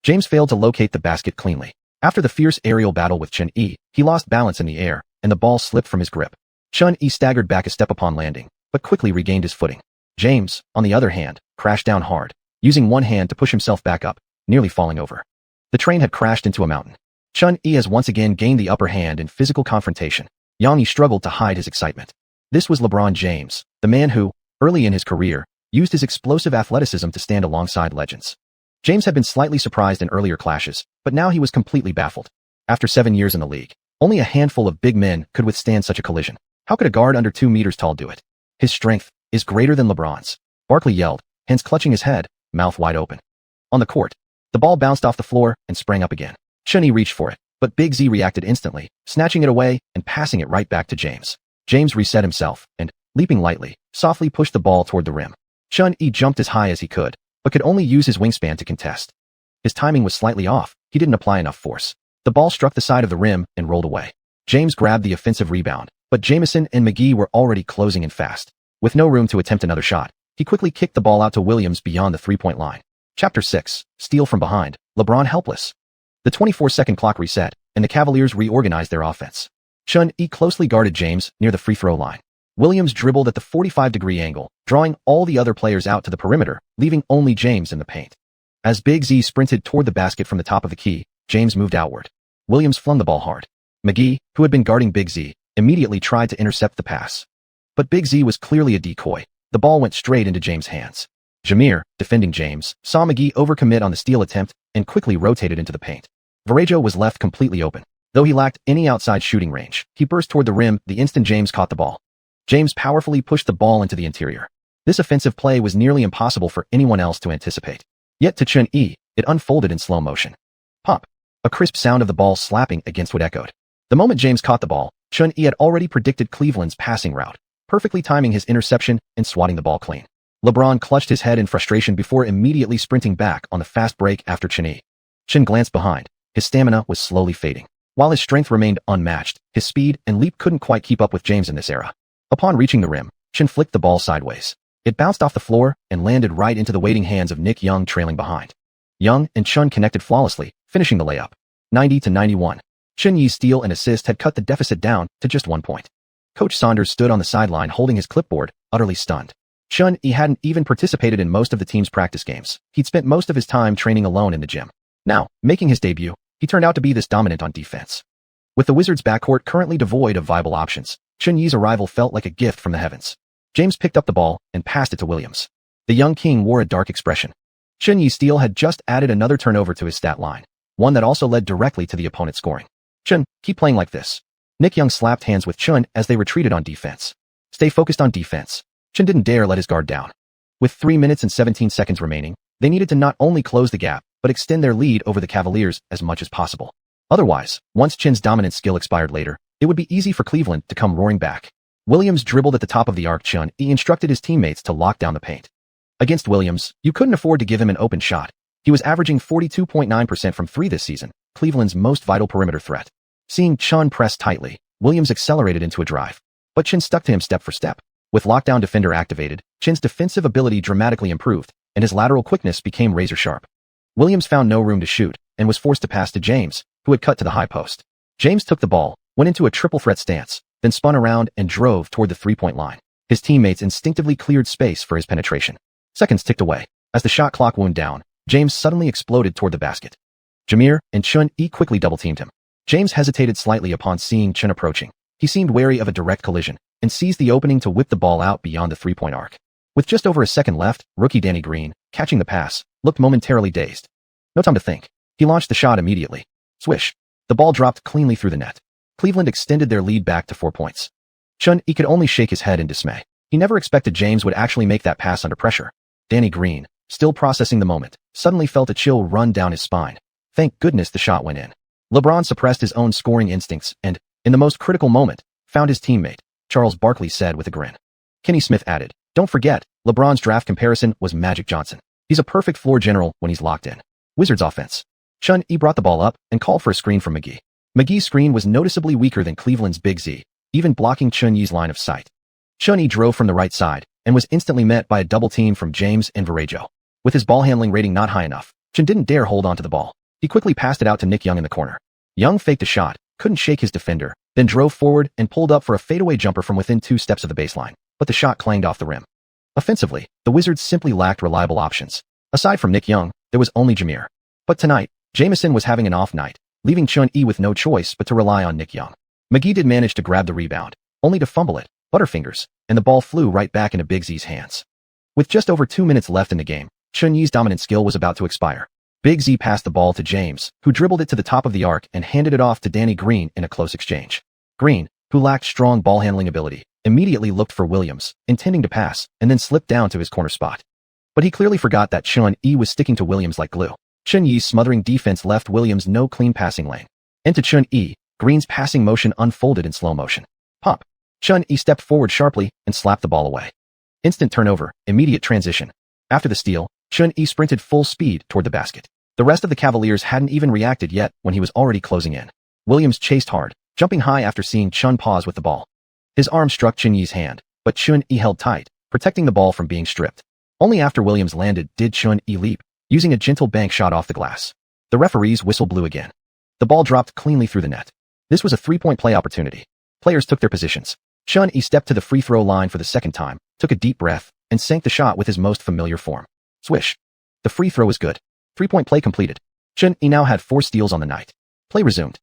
James failed to locate the basket cleanly. After the fierce aerial battle with Xiuxian, he lost balance in the air, and the ball slipped from his grip. Xiuxian staggered back a step upon landing, but quickly regained his footing. James, on the other hand, crashed down hard, using one hand to push himself back up, nearly falling over. The train had crashed into a mountain. Chun-Yi has once again gained the upper hand in physical confrontation. Yang struggled to hide his excitement. This was LeBron James, the man who, early in his career, used his explosive athleticism to stand alongside legends. James had been slightly surprised in earlier clashes, but now he was completely baffled. After 7 years in the league, only a handful of big men could withstand such a collision. How could a guard under 2 meters tall do it? His strength is greater than LeBron's, Barkley yelled, hands clutching his head, mouth wide open. On the court, the ball bounced off the floor and sprang up again. Chun-Yi reached for it, but Big Z reacted instantly, snatching it away and passing it right back to James. James reset himself and, leaping lightly, softly pushed the ball toward the rim. Chun-Yi jumped as high as he could, but could only use his wingspan to contest. His timing was slightly off, he didn't apply enough force. The ball struck the side of the rim and rolled away. James grabbed the offensive rebound, but Jamison and McGee were already closing in fast. With no room to attempt another shot, he quickly kicked the ball out to Williams beyond the three-point line. Chapter 6, Steal from Behind, LeBron Helpless. The 24-second clock reset, and the Cavaliers reorganized their offense. Chun-Yi closely guarded James near the free throw line. Williams dribbled at the 45-degree angle, drawing all the other players out to the perimeter, leaving only James in the paint. As Big Z sprinted toward the basket from the top of the key, James moved outward. Williams flung the ball hard. McGee, who had been guarding Big Z, immediately tried to intercept the pass. But Big Z was clearly a decoy. The ball went straight into James' hands. Jameer, defending James, saw McGee overcommit on the steal attempt and quickly rotated into the paint. Varejao was left completely open. Though he lacked any outside shooting range, he burst toward the rim the instant James caught the ball. James powerfully pushed the ball into the interior. This offensive play was nearly impossible for anyone else to anticipate. Yet to Chun-Yi, it unfolded in slow motion. Pop! A crisp sound of the ball slapping against wood echoed. The moment James caught the ball, Chun-Yi had already predicted Cleveland's passing route, perfectly timing his interception and swatting the ball clean. LeBron clutched his head in frustration before immediately sprinting back on the fast break after Chun-Yi. Chun glanced behind. His stamina was slowly fading. While his strength remained unmatched, his speed and leap couldn't quite keep up with James in this era. Upon reaching the rim, Chun flicked the ball sideways. It bounced off the floor and landed right into the waiting hands of Nick Young trailing behind. Young and Chun connected flawlessly, finishing the layup. 90-91. Chun-Yi's steal and assist had cut the deficit down to just 1 point. Coach Saunders stood on the sideline holding his clipboard, utterly stunned. Chun-Yi hadn't even participated in most of the team's practice games. He'd spent most of his time training alone in the gym. Now, making his debut, he turned out to be this dominant on defense. With the Wizards' backcourt currently devoid of viable options, Chun-Yi's arrival felt like a gift from the heavens. James picked up the ball and passed it to Williams. The young king wore a dark expression. Chun-Yi's steal had just added another turnover to his stat line, one that also led directly to the opponent scoring. Chun, keep playing like this. Nick Young slapped hands with Chun as they retreated on defense. Stay focused on defense. Chun didn't dare let his guard down. With 3 minutes and 17 seconds remaining, they needed to not only close the gap, but extend their lead over the Cavaliers as much as possible. Otherwise, once Chun's dominant skill expired later, it would be easy for Cleveland to come roaring back. Williams dribbled at the top of the arc. Chun-Yi instructed his teammates to lock down the paint. Against Williams, you couldn't afford to give him an open shot. He was averaging 42.9% from 3 this season, Cleveland's most vital perimeter threat. Seeing Chun press tightly, Williams accelerated into a drive. But Chun stuck to him step for step. With lockdown defender activated, Chun's defensive ability dramatically improved, and his lateral quickness became razor sharp. Williams found no room to shoot, and was forced to pass to James, who had cut to the high post. James took the ball, went into a triple threat stance, then spun around and drove toward the three-point line. His teammates instinctively cleared space for his penetration. Seconds ticked away. As the shot clock wound down, James suddenly exploded toward the basket. Jameer and Chun-Yi quickly double-teamed him. James hesitated slightly upon seeing Chun approaching. He seemed wary of a direct collision, and seized the opening to whip the ball out beyond the three-point arc. With just over a second left, rookie Danny Green, catching the pass, looked momentarily dazed. No time to think. He launched the shot immediately. Swish. The ball dropped cleanly through the net. Cleveland extended their lead back to 4 points. Chun-Yi could only shake his head in dismay. He never expected James would actually make that pass under pressure. Danny Green, still processing the moment, suddenly felt a chill run down his spine. Thank goodness the shot went in. LeBron suppressed his own scoring instincts and, in the most critical moment, found his teammate, Charles Barkley said with a grin. Kenny Smith added, "Don't forget, LeBron's draft comparison was Magic Johnson. He's a perfect floor general when he's locked in." Wizards offense. Chun-Yi brought the ball up and called for a screen from McGee. McGee's screen was noticeably weaker than Cleveland's Big Z, even blocking Chun-Yi's line of sight. Chun-Yi drove from the right side and was instantly met by a double team from James and Varejao. With his ball handling rating not high enough, Chun didn't dare hold onto the ball. He quickly passed it out to Nick Young in the corner. Young faked a shot, couldn't shake his defender, then drove forward and pulled up for a fadeaway jumper from within 2 steps of the baseline, but the shot clanged off the rim. Offensively, the Wizards simply lacked reliable options. Aside from Nick Young, there was only Jameer. But tonight, Jamison was having an off night. leaving Chun-Yi with no choice but to rely on Nick Young. McGee did manage to grab the rebound, only to fumble it, butterfingers, and the ball flew right back into Big Z's hands. With just over 2 minutes left in the game, Chun-Yi's dominant skill was about to expire. Big Z passed the ball to James, who dribbled it to the top of the arc and handed it off to Danny Green in a close exchange. Green, who lacked strong ball handling ability, immediately looked for Williams, intending to pass, and then slipped down to his corner spot. But he clearly forgot that Chun-Yi was sticking to Williams like glue. Chun-Yi's smothering defense left Williams no clean passing lane. Into Chun-Yi, Green's passing motion unfolded in slow motion. Pop. Chun-Yi stepped forward sharply and slapped the ball away. Instant turnover, immediate transition. After the steal, Chun-Yi sprinted full speed toward the basket. The rest of the Cavaliers hadn't even reacted yet when he was already closing in. Williams chased hard, jumping high after seeing Chun pause with the ball. His arm struck Chun-Yi's hand, but Chun-Yi held tight, protecting the ball from being stripped. Only after Williams landed did Chun-Yi leap, using a gentle bank shot off the glass. The referee's whistle blew again. The ball dropped cleanly through the net. This was a three-point play opportunity. Players took their positions. Chun-Yi stepped to the free throw line for the second time, took a deep breath, and sank the shot with his most familiar form. Swish. The free throw was good. 3-point play completed. Chun-Yi now had 4 steals on the night. Play resumed.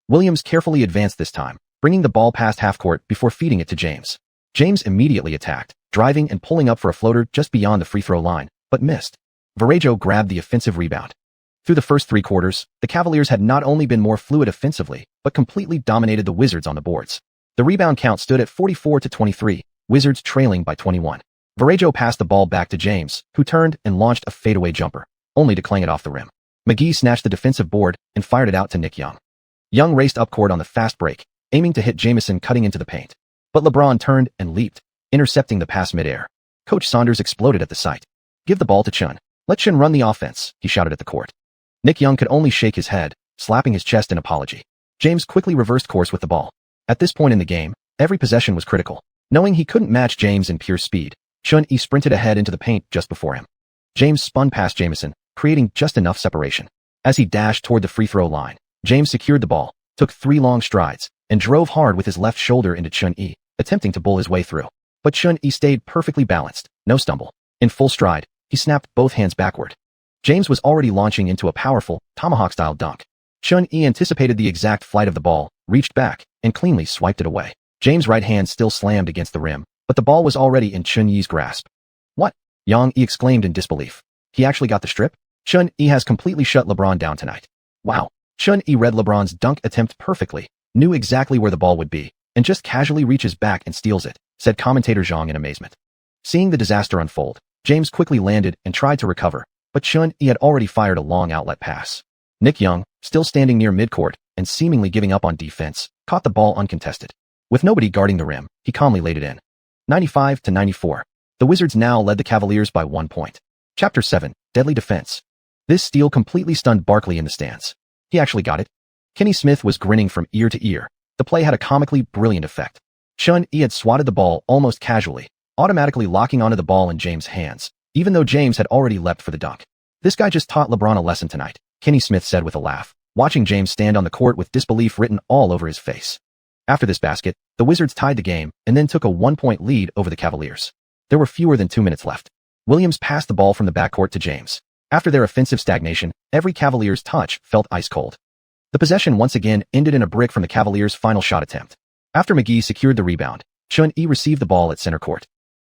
Williams carefully advanced this time, bringing the ball past half-court before feeding it to James. James immediately attacked, driving and pulling up for a floater just beyond the free throw line, but missed. Varejao grabbed the offensive rebound. Through the first 3 quarters, the Cavaliers had not only been more fluid offensively, but completely dominated the Wizards on the boards. The rebound count stood at 44-23, Wizards trailing by 21. Varejao passed the ball back to James, who turned and launched a fadeaway jumper, only to clang it off the rim. McGee snatched the defensive board and fired it out to Nick Young. Young raced up court on the fast break, aiming to hit Jamison cutting into the paint. But LeBron turned and leaped, intercepting the pass midair. Coach Saunders exploded at the sight. Give the ball to Chun. Let Chun run the offense, he shouted at the court. Nick Young could only shake his head, slapping his chest in apology. James quickly reversed course with the ball. At this point in the game, every possession was critical. Knowing he couldn't match James in pure speed, Chun-Yi sprinted ahead into the paint just before him. James spun past Jamison, creating just enough separation. As he dashed toward the free throw line, James secured the ball, took 3 long strides, and drove hard with his left shoulder into Chun-Yi, attempting to bull his way through. But Chun-Yi stayed perfectly balanced, no stumble. In full stride, he snapped both hands backward. James was already launching into a powerful, tomahawk-style dunk. Chun-Yi anticipated the exact flight of the ball, reached back, and cleanly swiped it away. James' right hand still slammed against the rim, but the ball was already in Chun-Yi's grasp. What? Yang-Yi exclaimed in disbelief. He actually got the strip? Chun-Yi has completely shut LeBron down tonight. Wow. Chun-Yi read LeBron's dunk attempt perfectly, knew exactly where the ball would be, and just casually reaches back and steals it, said commentator Zhang in amazement. Seeing the disaster unfold, James quickly landed and tried to recover, but Chun-Yi had already fired a long outlet pass. Nick Young, still standing near midcourt and seemingly giving up on defense, caught the ball uncontested. With nobody guarding the rim, he calmly laid it in. 95-94. The Wizards now led the Cavaliers by 1 point. Chapter 7, Deadly Defense. This steal completely stunned Barkley in the stands. He actually got it. Kenny Smith was grinning from ear to ear. The play had a comically brilliant effect. Chun-Yi had swatted the ball almost casually, automatically locking onto the ball in James' hands, even though James had already leapt for the dunk. This guy just taught LeBron a lesson tonight, Kenny Smith said with a laugh, watching James stand on the court with disbelief written all over his face. After this basket, the Wizards tied the game and then took a 1-point lead over the Cavaliers. There were fewer than 2 minutes left. Williams passed the ball from the backcourt to James. After their offensive stagnation, every Cavaliers touch felt ice cold. The possession once again ended in a brick from the Cavaliers' final shot attempt. After McGee secured the rebound, Chun-Yi received the ball at center court.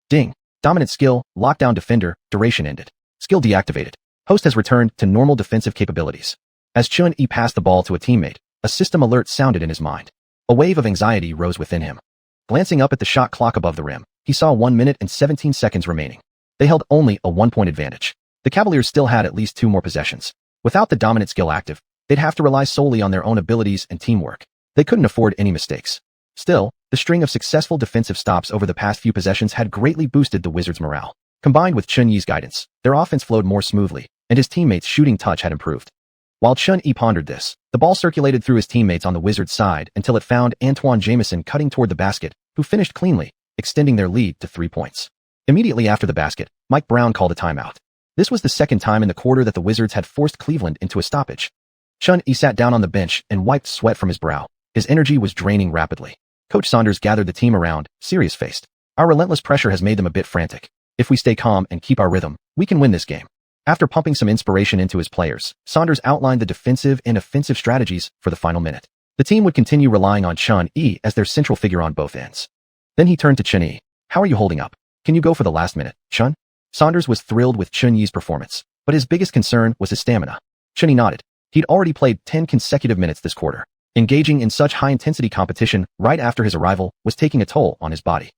Ding. Dominant skill, lockdown defender, duration ended. Skill deactivated. Host has returned to normal defensive capabilities. As Chun-Yi passed the ball to a teammate, a system alert sounded in his mind. A wave of anxiety rose within him. Glancing up at the shot clock above the rim, he saw 1 minute and 17 seconds remaining. They held only a 1-point advantage. The Cavaliers still had at least 2 more possessions. Without the dominant skill active, they'd have to rely solely on their own abilities and teamwork. They couldn't afford any mistakes. Still, the string of successful defensive stops over the past few possessions had greatly boosted the Wizards' morale. Combined with Chun-Yi's guidance, their offense flowed more smoothly, and his teammates' shooting touch had improved. While Chun-Yi pondered this, the ball circulated through his teammates on the Wizards' side until it found Antoine Jamison cutting toward the basket, who finished cleanly, extending their lead to 3 points. Immediately after the basket, Mike Brown called a timeout. This was the second time in the quarter that the Wizards had forced Cleveland into a stoppage. Chun-Yi sat down on the bench and wiped sweat from his brow. His energy was draining rapidly. Coach Saunders gathered the team around, serious-faced. Our relentless pressure has made them a bit frantic. If we stay calm and keep our rhythm, we can win this game. After pumping some inspiration into his players, Saunders outlined the defensive and offensive strategies for the final minute. The team would continue relying on Chun-Yi as their central figure on both ends. Then he turned to Chun-Yi. How are you holding up? Can you go for the last minute, Chun? Saunders was thrilled with Chun-Yi's performance, but his biggest concern was his stamina. Chun-Yi nodded. He'd already played 10 consecutive minutes this quarter. Engaging in such high-intensity competition right after his arrival was taking a toll on his body.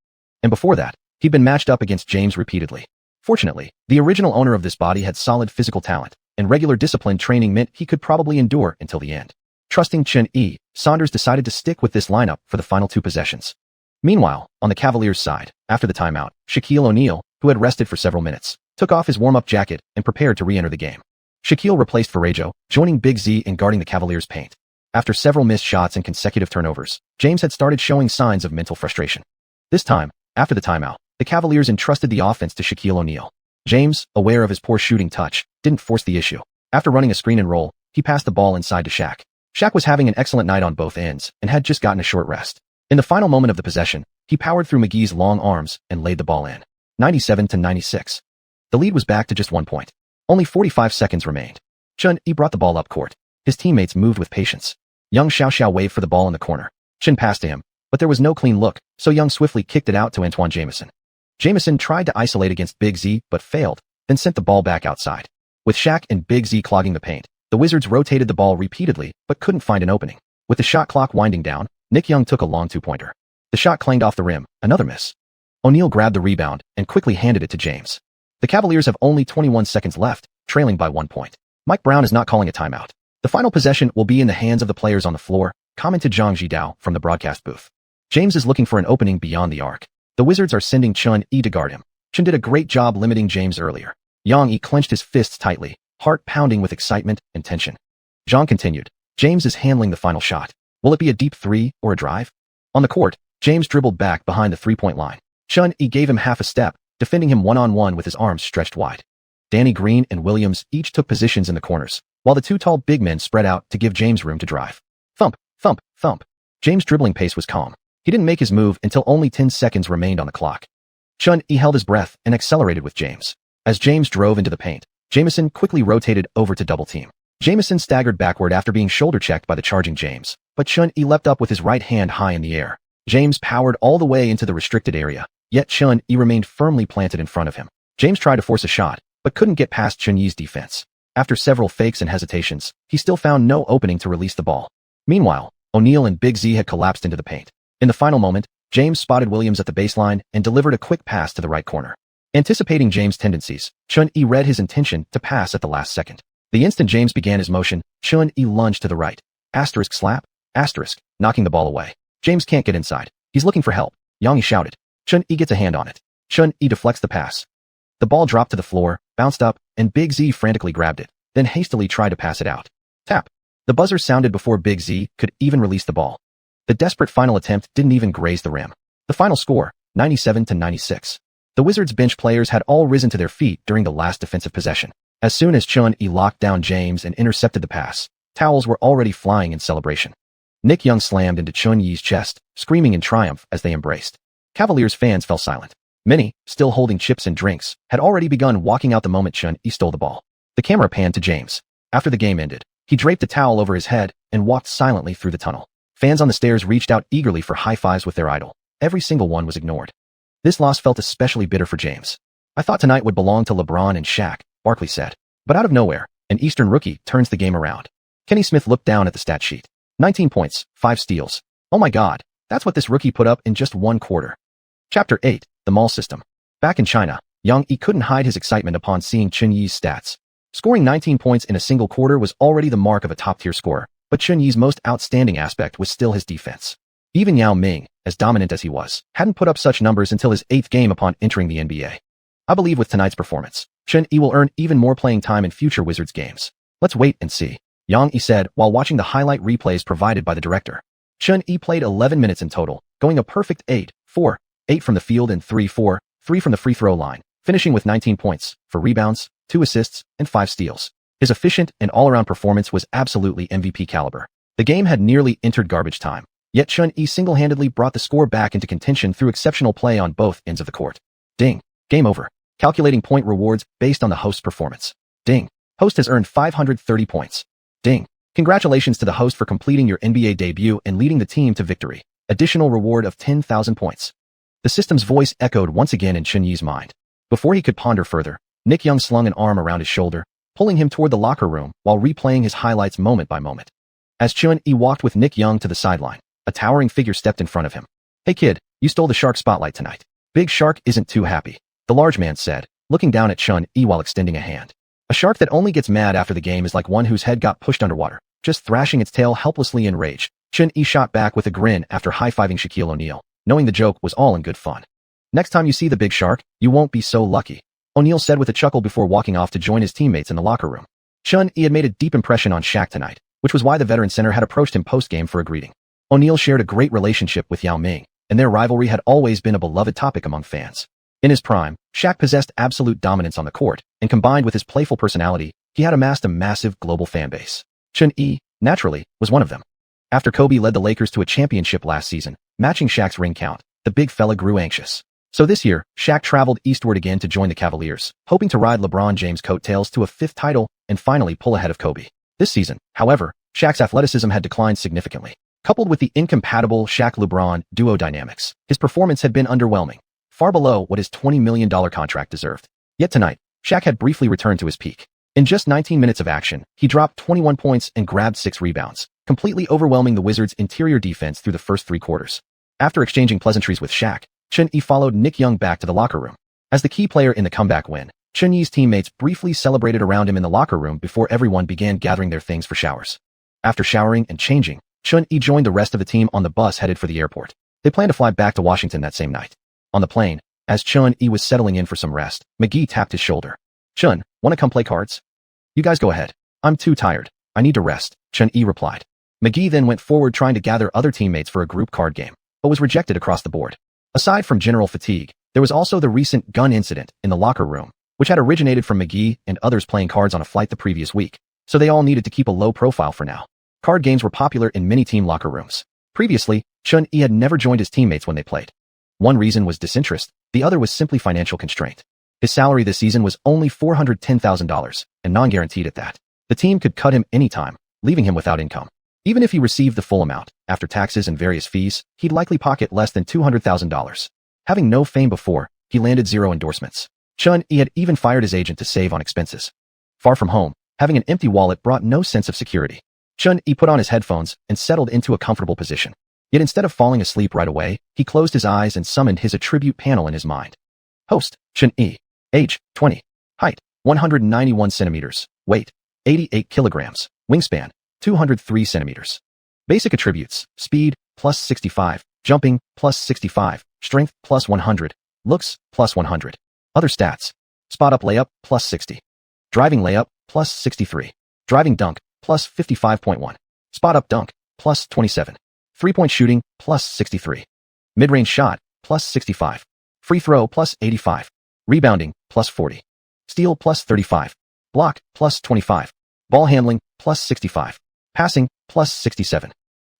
And before that, he'd been matched up against James repeatedly. Fortunately, the original owner of this body had solid physical talent, and regular disciplined training meant he could probably endure until the end. Trusting Chun-Yi, Saunders decided to stick with this lineup for the final 2 possessions. Meanwhile, on the Cavaliers' side, after the timeout, Shaquille O'Neal, who had rested for several minutes, took off his warm-up jacket and prepared to re-enter the game. Shaquille replaced Ferrejo, joining Big Z in guarding the Cavaliers' paint. After several missed shots and consecutive turnovers, James had started showing signs of mental frustration. This time, after the timeout, the Cavaliers entrusted the offense to Shaquille O'Neal. James, aware of his poor shooting touch, didn't force the issue. After running a screen and roll, he passed the ball inside to Shaq. Shaq was having an excellent night on both ends and had just gotten a short rest. In the final moment of the possession, he powered through McGee's long arms and laid the ball in. 97-96. The lead was back to just 1 point. Only 45 seconds remained. Chun-Yi brought the ball up court. His teammates moved with patience. Young Xiuxian waved for the ball in the corner. Chin passed to him, but there was no clean look, so Young swiftly kicked it out to Antoine Jamison. Jamison tried to isolate against Big Z but failed, then sent the ball back outside. With Shaq and Big Z clogging the paint, the Wizards rotated the ball repeatedly but couldn't find an opening. With the shot clock winding down, Nick Young took a long 2-pointer. The shot clanged off the rim, another miss. O'Neal grabbed the rebound and quickly handed it to James. The Cavaliers have only 21 seconds left, trailing by 1 point. Mike Brown is not calling a timeout. The final possession will be in the hands of the players on the floor, commented Zhang Zhidao from the broadcast booth. James is looking for an opening beyond the arc. The Wizards are sending Chun-Yi to guard him. Chun did a great job limiting James earlier. Yang-Yi clenched his fists tightly, heart pounding with excitement and tension. Zhang continued. James is handling the final shot. Will it be a deep 3 or a drive? On the court, James dribbled back behind the 3-point line. Chun-Yi gave him half a step, defending him one-on-one with his arms stretched wide. Danny Green and Williams each took positions in the corners, while the 2 tall big men spread out to give James room to drive. Thump, thump, thump. James' dribbling pace was calm. He didn't make his move until only 10 seconds remained on the clock. Chun-Yi held his breath and accelerated with James. As James drove into the paint, Jamison quickly rotated over to double team. Jamison staggered backward after being shoulder-checked by the charging James, but Chun-Yi leapt up with his right hand high in the air. James powered all the way into the restricted area, yet Chun-Yi remained firmly planted in front of him. James tried to force a shot, but couldn't get past Chun-Yi's defense. After several fakes and hesitations, he still found no opening to release the ball. Meanwhile, O'Neal and Big Z had collapsed into the paint. In the final moment, James spotted Williams at the baseline and delivered a quick pass to the right corner. Anticipating James' tendencies, Chun-Yi read his intention to pass at the last second. The instant James began his motion, Chun-Yi lunged to the right. Asterisk slap, asterisk, knocking the ball away. James can't get inside. He's looking for help. Yang-Yi shouted. Chun-Yi gets a hand on it. Chun-Yi deflects the pass. The ball dropped to the floor, bounced up, and Big Z frantically grabbed it, then hastily tried to pass it out. Tap. The buzzer sounded before Big Z could even release the ball. The desperate final attempt didn't even graze the rim. The final score, 97-96. The Wizards' bench players had all risen to their feet during the last defensive possession. As soon as Chun-Yi locked down James and intercepted the pass, towels were already flying in celebration. Nick Young slammed into Chun-Yi's chest, screaming in triumph as they embraced. Cavaliers fans fell silent. Many, still holding chips and drinks, had already begun walking out the moment Chun-Yi stole the ball. The camera panned to James. After the game ended, he draped a towel over his head and walked silently through the tunnel. Fans on the stairs reached out eagerly for high fives with their idol. Every single one was ignored. This loss felt especially bitter for James. I thought tonight would belong to LeBron and Shaq, Barkley said. But out of nowhere, an Eastern rookie turns the game around. Kenny Smith looked down at the stat sheet. 19 points, 5 steals. Oh my God, that's what this rookie put up in just 1 quarter. Chapter 8, The Mall System. Back in China, Yang-Yi couldn't hide his excitement upon seeing Chun-Yi's stats. Scoring 19 points in a single quarter was already the mark of a top-tier scorer, but Chun-Yi's most outstanding aspect was still his defense. Even Yao Ming, as dominant as he was, hadn't put up such numbers until his 8th game upon entering the NBA. I believe with tonight's performance, Chun-Yi will earn even more playing time in future Wizards games. Let's wait and see, Yang-Yi said while watching the highlight replays provided by the director. Chun-Yi played 11 minutes in total, going a perfect 8-4, 8 from the field and 3-4, 3 from the free throw line, finishing with 19 points, 4 rebounds, 2 assists, and 5 steals. His efficient and all-around performance was absolutely MVP caliber. The game had nearly entered garbage time, yet Chun-Yi single-handedly brought the score back into contention through exceptional play on both ends of the court. Ding. Game over. Calculating point rewards based on the host's performance. Ding. Host has earned 530 points. Ding. Congratulations to the host for completing your NBA debut and leading the team to victory. Additional reward of 10,000 points. The system's voice echoed once again in Chunyi's mind. Before he could ponder further, Nick Young slung an arm around his shoulder, pulling him toward the locker room while replaying his highlights moment by moment. As Chun-Yi walked with Nick Young to the sideline, a towering figure stepped in front of him. Hey kid, you stole the Shark spotlight tonight. Big Shark isn't too happy, the large man said, looking down at Chun-Yi while extending a hand. A shark that only gets mad after the game is like one whose head got pushed underwater, just thrashing its tail helplessly in rage. Chun-Yi shot back with a grin after high-fiving Shaquille O'Neal, knowing the joke was all in good fun. Next time you see the big shark, you won't be so lucky, O'Neal said with a chuckle before walking off to join his teammates in the locker room. Chun-Yi had made a deep impression on Shaq tonight, which was why the veteran center had approached him post-game for a greeting. O'Neal shared a great relationship with Yao Ming, and their rivalry had always been a beloved topic among fans. In his prime, Shaq possessed absolute dominance on the court, and combined with his playful personality, he had amassed a massive global fanbase. Chun-Yi, naturally, was one of them. After Kobe led the Lakers to a championship last season, matching Shaq's ring count, the big fella grew anxious. So this year, Shaq traveled eastward again to join the Cavaliers, hoping to ride LeBron James' coattails to a fifth title and finally pull ahead of Kobe. This season, however, Shaq's athleticism had declined significantly. Coupled with the incompatible Shaq-LeBron duo dynamics, his performance had been underwhelming, far below what his $20 million contract deserved. Yet tonight, Shaq had briefly returned to his peak. In just 19 minutes of action, he dropped 21 points and grabbed 6 rebounds, completely overwhelming the Wizards' interior defense through the first 3 quarters. After exchanging pleasantries with Shaq, Chun-Yi followed Nick Young back to the locker room. As the key player in the comeback win, Chun-Yi's teammates briefly celebrated around him in the locker room before everyone began gathering their things for showers. After showering and changing, Chun-Yi joined the rest of the team on the bus headed for the airport. They planned to fly back to Washington that same night. On the plane, as Chun-Yi was settling in for some rest, McGee tapped his shoulder. Chun, wanna come play cards? You guys go ahead. I'm too tired. I need to rest, Chun-Yi replied. McGee then went forward trying to gather other teammates for a group card game, but was rejected across the board. Aside from general fatigue, there was also the recent gun incident in the locker room, which had originated from McGee and others playing cards on a flight the previous week, so they all needed to keep a low profile for now. Card games were popular in many team locker rooms. Previously, Chun-Yi had never joined his teammates when they played. One reason was disinterest, the other was simply financial constraint. His salary this season was only $410,000, and non-guaranteed at that. The team could cut him anytime, leaving him without income. Even if he received the full amount, after taxes and various fees, he'd likely pocket less than $200,000. Having no fame before, he landed 0 endorsements. Chun-Yi had even fired his agent to save on expenses. Far from home, having an empty wallet brought no sense of security. Chun-Yi put on his headphones and settled into a comfortable position. Yet instead of falling asleep right away, he closed his eyes and summoned his attribute panel in his mind. Host, Chun-Yi. Age, 20. Height, 191 centimeters. Weight, 88 kilograms. Wingspan, 203 centimeters. Basic attributes, speed, plus 65, jumping, plus 65, strength, plus 100, looks, plus 100. Other stats, spot-up layup, plus 60. Driving layup, plus 63. Driving dunk, plus 55.1. Spot-up dunk, plus 27. Three-point shooting, plus 63. Mid-range shot, plus 65. Free throw, plus 85. Rebounding, plus 40. Steal, plus 35. Block, plus 25. Ball handling, plus 65. Passing, plus 67.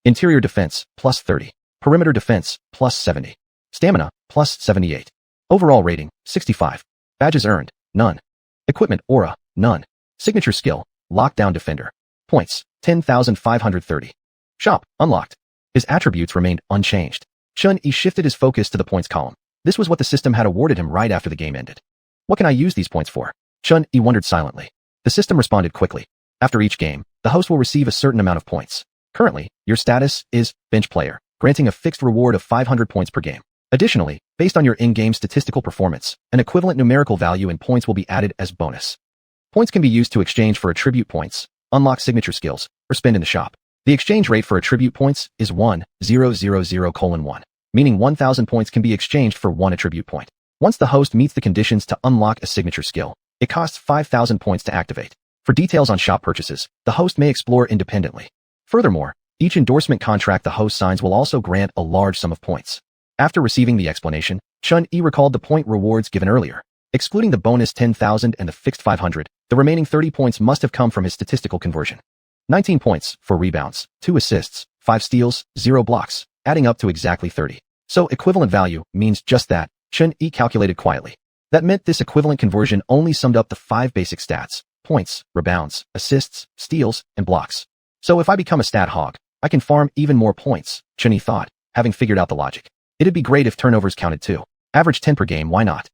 Interior defense, plus 30. Perimeter defense, plus 70. Stamina, plus 78. Overall rating, 65. Badges earned, none. Equipment aura, none. Signature skill, lockdown defender. Points, 10,530. Shop, unlocked. His attributes remained unchanged. Chun-Yi shifted his focus to the points column. This was what the system had awarded him right after the game ended. What can I use these points for? Chun-Yi wondered silently. The system responded quickly. After each game, the host will receive a certain amount of points. Currently, your status is bench player, granting a fixed reward of 500 points per game. Additionally, based on your in-game statistical performance, an equivalent numerical value in points will be added as bonus. Points can be used to exchange for attribute points, unlock signature skills, or spend in the shop. The exchange rate for attribute points is 1,000:1, meaning 1,000 points can be exchanged for 1 attribute point. Once the host meets the conditions to unlock a signature skill, it costs 5,000 points to activate. For details on shop purchases, the host may explore independently. Furthermore, each endorsement contract the host signs will also grant a large sum of points. After receiving the explanation, Chun-Yi recalled the point rewards given earlier. Excluding the bonus 10,000 and the fixed 500, the remaining 30 points must have come from his statistical conversion. 19 points for rebounds, 2 assists, 5 steals, 0 blocks, adding up to exactly 30. So equivalent value means just that, Chun-Yi calculated quietly. That meant this equivalent conversion only summed up the 5 basic stats, points, rebounds, assists, steals, and blocks. So if I become a stat hog, I can farm even more points, Xuanhui thought, having figured out the logic. It'd be great if turnovers counted too. Average 10 per game, why not?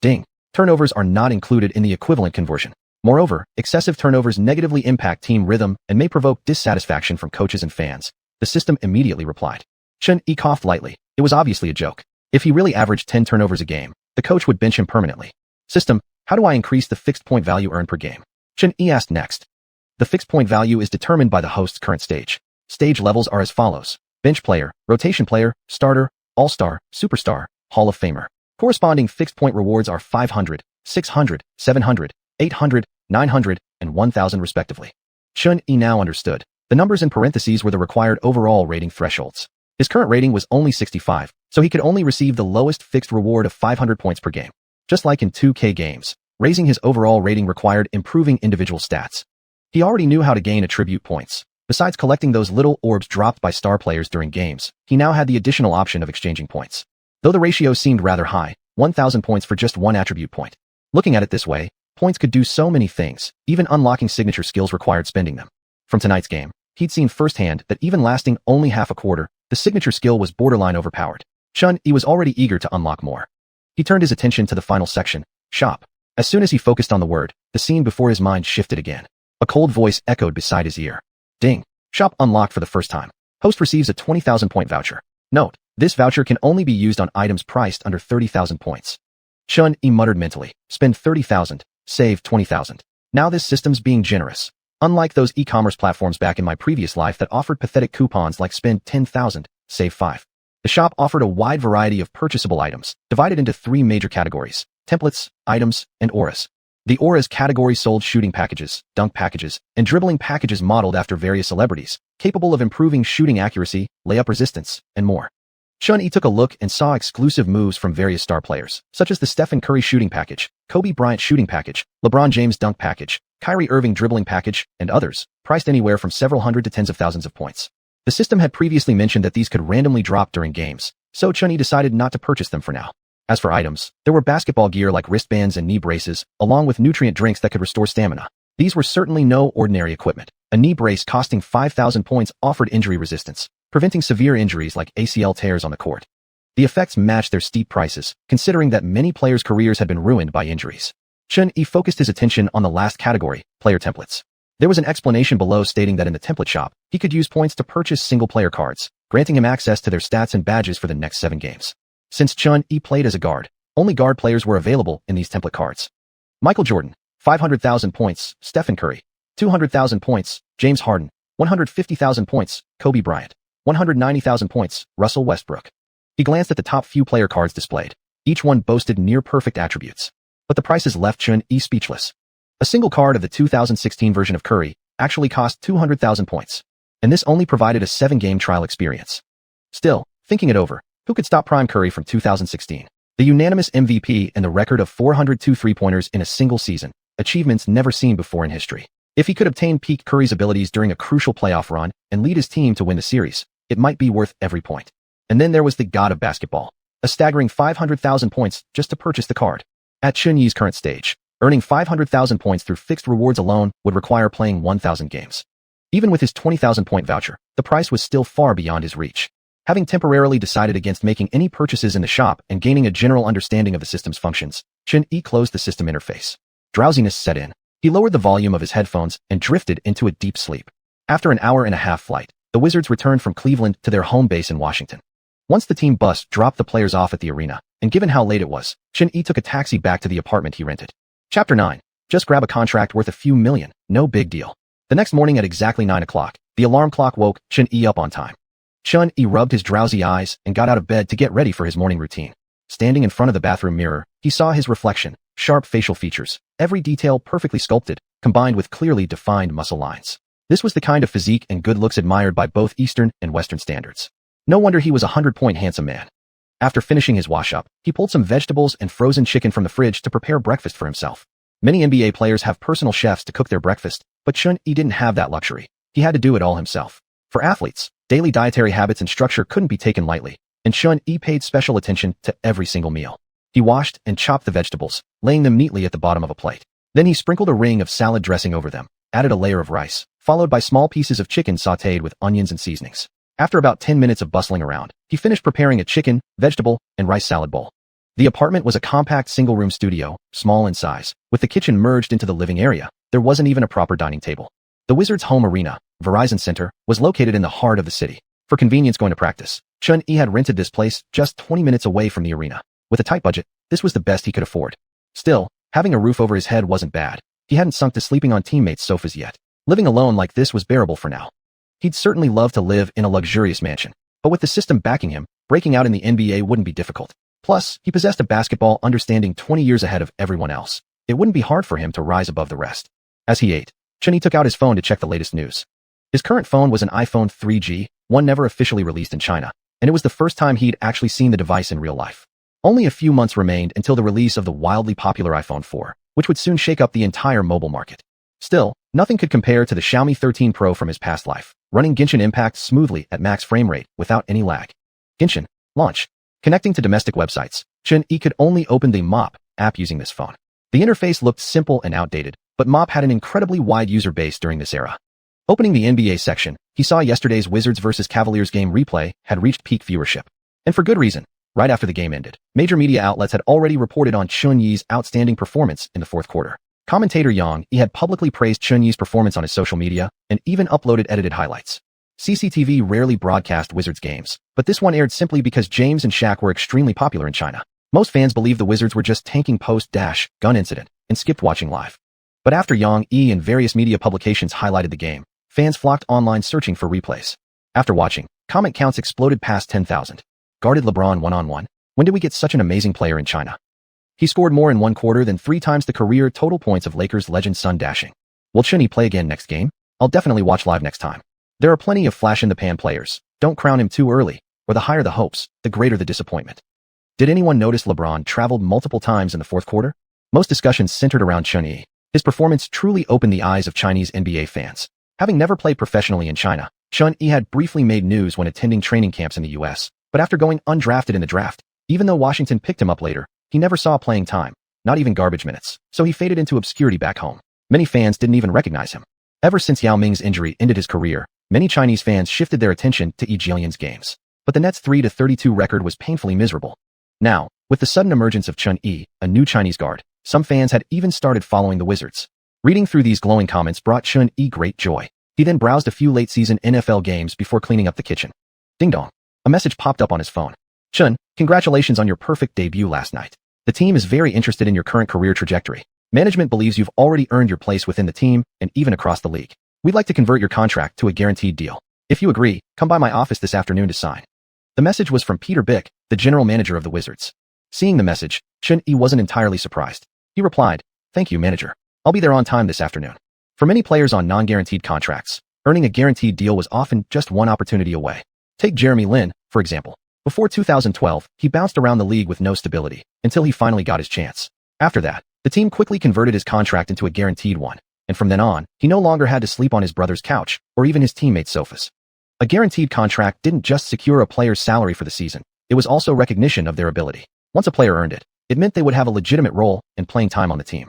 Ding. Turnovers are not included in the equivalent conversion. Moreover, excessive turnovers negatively impact team rhythm and may provoke dissatisfaction from coaches and fans. The system immediately replied. Xuanhui coughed lightly. It was obviously a joke. If he really averaged 10 turnovers a game, the coach would bench him permanently. System, how do I increase the fixed point value earned per game? Xuanhui asked next. The fixed point value is determined by the host's current stage. Stage levels are as follows: bench player, rotation player, starter, all-star, superstar, Hall of Famer. Corresponding fixed point rewards are 500, 600, 700, 800, 900, and 1000 respectively. Xuanhui now understood. The numbers in parentheses were the required overall rating thresholds. His current rating was only 65, so he could only receive the lowest fixed reward of 500 points per game. Just like in 2K games, raising his overall rating required improving individual stats. He already knew how to gain attribute points. Besides collecting those little orbs dropped by star players during games, he now had the additional option of exchanging points. Though the ratio seemed rather high, 1000 points for just one attribute point. Looking at it this way, points could do so many things, even unlocking signature skills required spending them. From tonight's game, he'd seen firsthand that even lasting only half a quarter, the signature skill was borderline overpowered. Xuanhui was already eager to unlock more. He turned his attention to the final section, shop. As soon as he focused on the word, the scene before his mind shifted again. A cold voice echoed beside his ear. Ding. Shop unlocked for the first time. Host receives a 20,000 point voucher. Note, this voucher can only be used on items priced under 30,000 points. Xuanhui muttered mentally, spend 30,000, save 20,000. Now this system's being generous. Unlike those e-commerce platforms back in my previous life that offered pathetic coupons like spend 10,000, save 5. The shop offered a wide variety of purchasable items, divided into 3 major categories: templates, items, and auras. The auras category sold shooting packages, dunk packages, and dribbling packages modeled after various celebrities, capable of improving shooting accuracy, layup resistance, and more. Xuanhui took a look and saw exclusive moves from various star players, such as the Stephen Curry shooting package, Kobe Bryant shooting package, LeBron James dunk package, Kyrie Irving dribbling package, and others, priced anywhere from several hundred to tens of thousands of points. The system had previously mentioned that these could randomly drop during games, so Xuanhui decided not to purchase them for now. As for items, there were basketball gear like wristbands and knee braces, along with nutrient drinks that could restore stamina. These were certainly no ordinary equipment. A knee brace costing 5,000 points offered injury resistance, preventing severe injuries like ACL tears on the court. The effects matched their steep prices, considering that many players' careers had been ruined by injuries. Xuanhui focused his attention on the last category, player templates. There was an explanation below stating that in the template shop, he could use points to purchase single-player cards, granting him access to their stats and badges for the next 7 games. Since Xuanhui played as a guard, only guard players were available in these template cards. Michael Jordan, 500,000 points, Stephen Curry, 200,000 points, James Harden, 150,000 points, Kobe Bryant, 190,000 points, Russell Westbrook. He glanced at the top few player cards displayed. Each one boasted near-perfect attributes. But the prices left Xuanhui speechless. A single card of the 2016 version of Curry actually cost 200,000 points, and this only provided a 7-game trial experience. Still, thinking it over, who could stop Prime Curry from 2016? The unanimous MVP and the record of 402 three-pointers in a single season, achievements never seen before in history. If he could obtain peak Curry's abilities during a crucial playoff run and lead his team to win the series, it might be worth every point. And then there was the god of basketball, a staggering 500,000 points just to purchase the card. At Xuanhui's current stage, earning 500,000 points through fixed rewards alone would require playing 1,000 games. Even with his 20,000 point voucher, the price was still far beyond his reach. Having temporarily decided against making any purchases in the shop and gaining a general understanding of the system's functions, Xuanhui closed the system interface. Drowsiness set in. He lowered the volume of his headphones and drifted into a deep sleep. After an hour-and-a-half flight, the Wizards returned from Cleveland to their home base in Washington. Once the team bus dropped the players off at the arena, and given how late it was, Xuanhui took a taxi back to the apartment he rented. Chapter 9. Just grab a contract worth a few million, no big deal. The next morning at exactly 9 o'clock, the alarm clock woke Xuanhui up on time. Xuanhui rubbed his drowsy eyes and got out of bed to get ready for his morning routine. Standing in front of the bathroom mirror, he saw his reflection, sharp facial features, every detail perfectly sculpted, combined with clearly defined muscle lines. This was the kind of physique and good looks admired by both Eastern and Western standards. No wonder he was a 100-point handsome man. After finishing his wash-up, he pulled some vegetables and frozen chicken from the fridge to prepare breakfast for himself. Many NBA players have personal chefs to cook their breakfast, but Xuanhui didn't have that luxury. He had to do it all himself. For athletes, daily dietary habits and structure couldn't be taken lightly, and Xuanhui paid special attention to every single meal. He washed and chopped the vegetables, laying them neatly at the bottom of a plate. Then he sprinkled a ring of salad dressing over them, added a layer of rice, followed by small pieces of chicken sautéed with onions and seasonings. After about 10 minutes of bustling around, he finished preparing a chicken, vegetable, and rice salad bowl. The apartment was a compact single-room studio, small in size. With the kitchen merged into the living area, there wasn't even a proper dining table. The Wizards' home arena, Verizon Center, was located in the heart of the city. For convenience going to practice, Chun-Yi had rented this place just 20 minutes away from the arena. With a tight budget, this was the best he could afford. Still, having a roof over his head wasn't bad. He hadn't sunk to sleeping on teammates' sofas yet. Living alone like this was bearable for now. He'd certainly love to live in a luxurious mansion, but with the system backing him, breaking out in the NBA wouldn't be difficult. Plus, he possessed a basketball understanding 20 years ahead of everyone else. It wouldn't be hard for him to rise above the rest. As he ate, Chun-Yi took out his phone to check the latest news. His current phone was an iPhone 3G, one never officially released in China, and it was the first time he'd actually seen the device in real life. Only a few months remained until the release of the wildly popular iPhone 4, which would soon shake up the entire mobile market. Still, nothing could compare to the Xiaomi 13 Pro from his past life, running Genshin Impact smoothly at max frame rate without any lag. Genshin launch. Connecting to domestic websites, Chun-Yi could only open the MOP app using this phone. The interface looked simple and outdated, but MOP had an incredibly wide user base during this era. Opening the NBA section, he saw yesterday's Wizards vs Cavaliers game replay had reached peak viewership. And for good reason. Right after the game ended, major media outlets had already reported on Chun-Yi's outstanding performance in the fourth quarter. Commentator Yang Yi had publicly praised Chun-Yi's performance on his social media and even uploaded edited highlights. CCTV rarely broadcast Wizards games, but this one aired simply because James and Shaq were extremely popular in China. Most fans believed the Wizards were just tanking post-gun incident and skipped watching live. But after Yang Yi and various media publications highlighted the game, fans flocked online searching for replays. After watching, comment counts exploded past 10,000. Guarded LeBron one-on-one. When did we get such an amazing player in China? He scored more in one quarter than 3 times the career total points of Lakers legend Sun Dashing. Will Chun-Yi play again next game? I'll definitely watch live next time. There are plenty of flash-in-the-pan players. Don't crown him too early, or the higher the hopes, the greater the disappointment. Did anyone notice LeBron traveled multiple times in the fourth quarter? Most discussions centered around Chun-Yi. His performance truly opened the eyes of Chinese NBA fans. Having never played professionally in China, Chun-Yi had briefly made news when attending training camps in the US, but after going undrafted in the draft, even though Washington picked him up later, he never saw playing time, not even garbage minutes, so he faded into obscurity back home. Many fans didn't even recognize him. Ever since Yao Ming's injury ended his career, many Chinese fans shifted their attention to Xiuxian's games. But the Nets' 3-32 record was painfully miserable. Now, with the sudden emergence of Chun-Yi, a new Chinese guard, some fans had even started following the Wizards. Reading through these glowing comments brought Chun-Yi great joy. He then browsed a few late-season NFL games before cleaning up the kitchen. Ding dong. A message popped up on his phone. Chun, congratulations on your perfect debut last night. The team is very interested in your current career trajectory. Management believes you've already earned your place within the team and even across the league. We'd like to convert your contract to a guaranteed deal. If you agree, come by my office this afternoon to sign. The message was from Peter Bick, the general manager of the Wizards. Seeing the message, Chun-Yi wasn't entirely surprised. He replied, "Thank you, manager. I'll be there on time this afternoon." For many players on non-guaranteed contracts, earning a guaranteed deal was often just one opportunity away. Take Jeremy Lin, for example. Before 2012, he bounced around the league with no stability, until he finally got his chance. After that, the team quickly converted his contract into a guaranteed one, and from then on, he no longer had to sleep on his brother's couch, or even his teammates' sofas. A guaranteed contract didn't just secure a player's salary for the season, it was also recognition of their ability. Once a player earned it, it meant they would have a legitimate role and playing time on the team.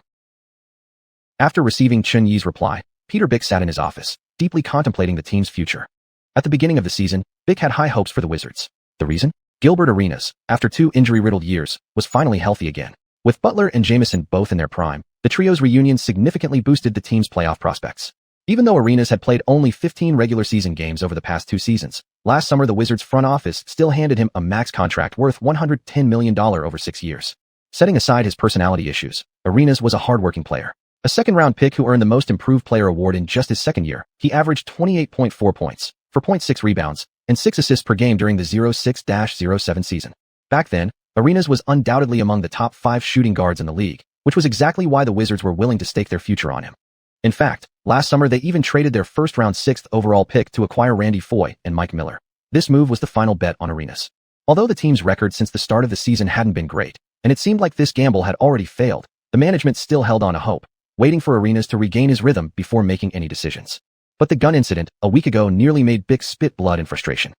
After receiving Chun-Yi's reply, Peter Bick sat in his office, deeply contemplating the team's future. At the beginning of the season, Bick had high hopes for the Wizards. The reason? Gilbert Arenas, after 2 injury-riddled years, was finally healthy again. With Butler and Jamison both in their prime, the trio's reunion significantly boosted the team's playoff prospects. Even though Arenas had played only 15 regular season games over the past 2 seasons, last summer the Wizards' front office still handed him a max contract worth $110 million over 6 years. Setting aside his personality issues, Arenas was a hardworking player. A second-round pick who earned the Most Improved Player award in just his second year, he averaged 28.4 points, 4.6 rebounds, and 6 assists per game during the 06-07 season. Back then, Arenas was undoubtedly among the top 5 shooting guards in the league, which was exactly why the Wizards were willing to stake their future on him. In fact, last summer they even traded their first-round 6th overall pick to acquire Randy Foye and Mike Miller. This move was the final bet on Arenas. Although the team's record since the start of the season hadn't been great, and it seemed like this gamble had already failed, the management still held on to hope, waiting for Arenas to regain his rhythm before making any decisions. But the gun incident, a week ago, nearly made Bick spit blood in frustration.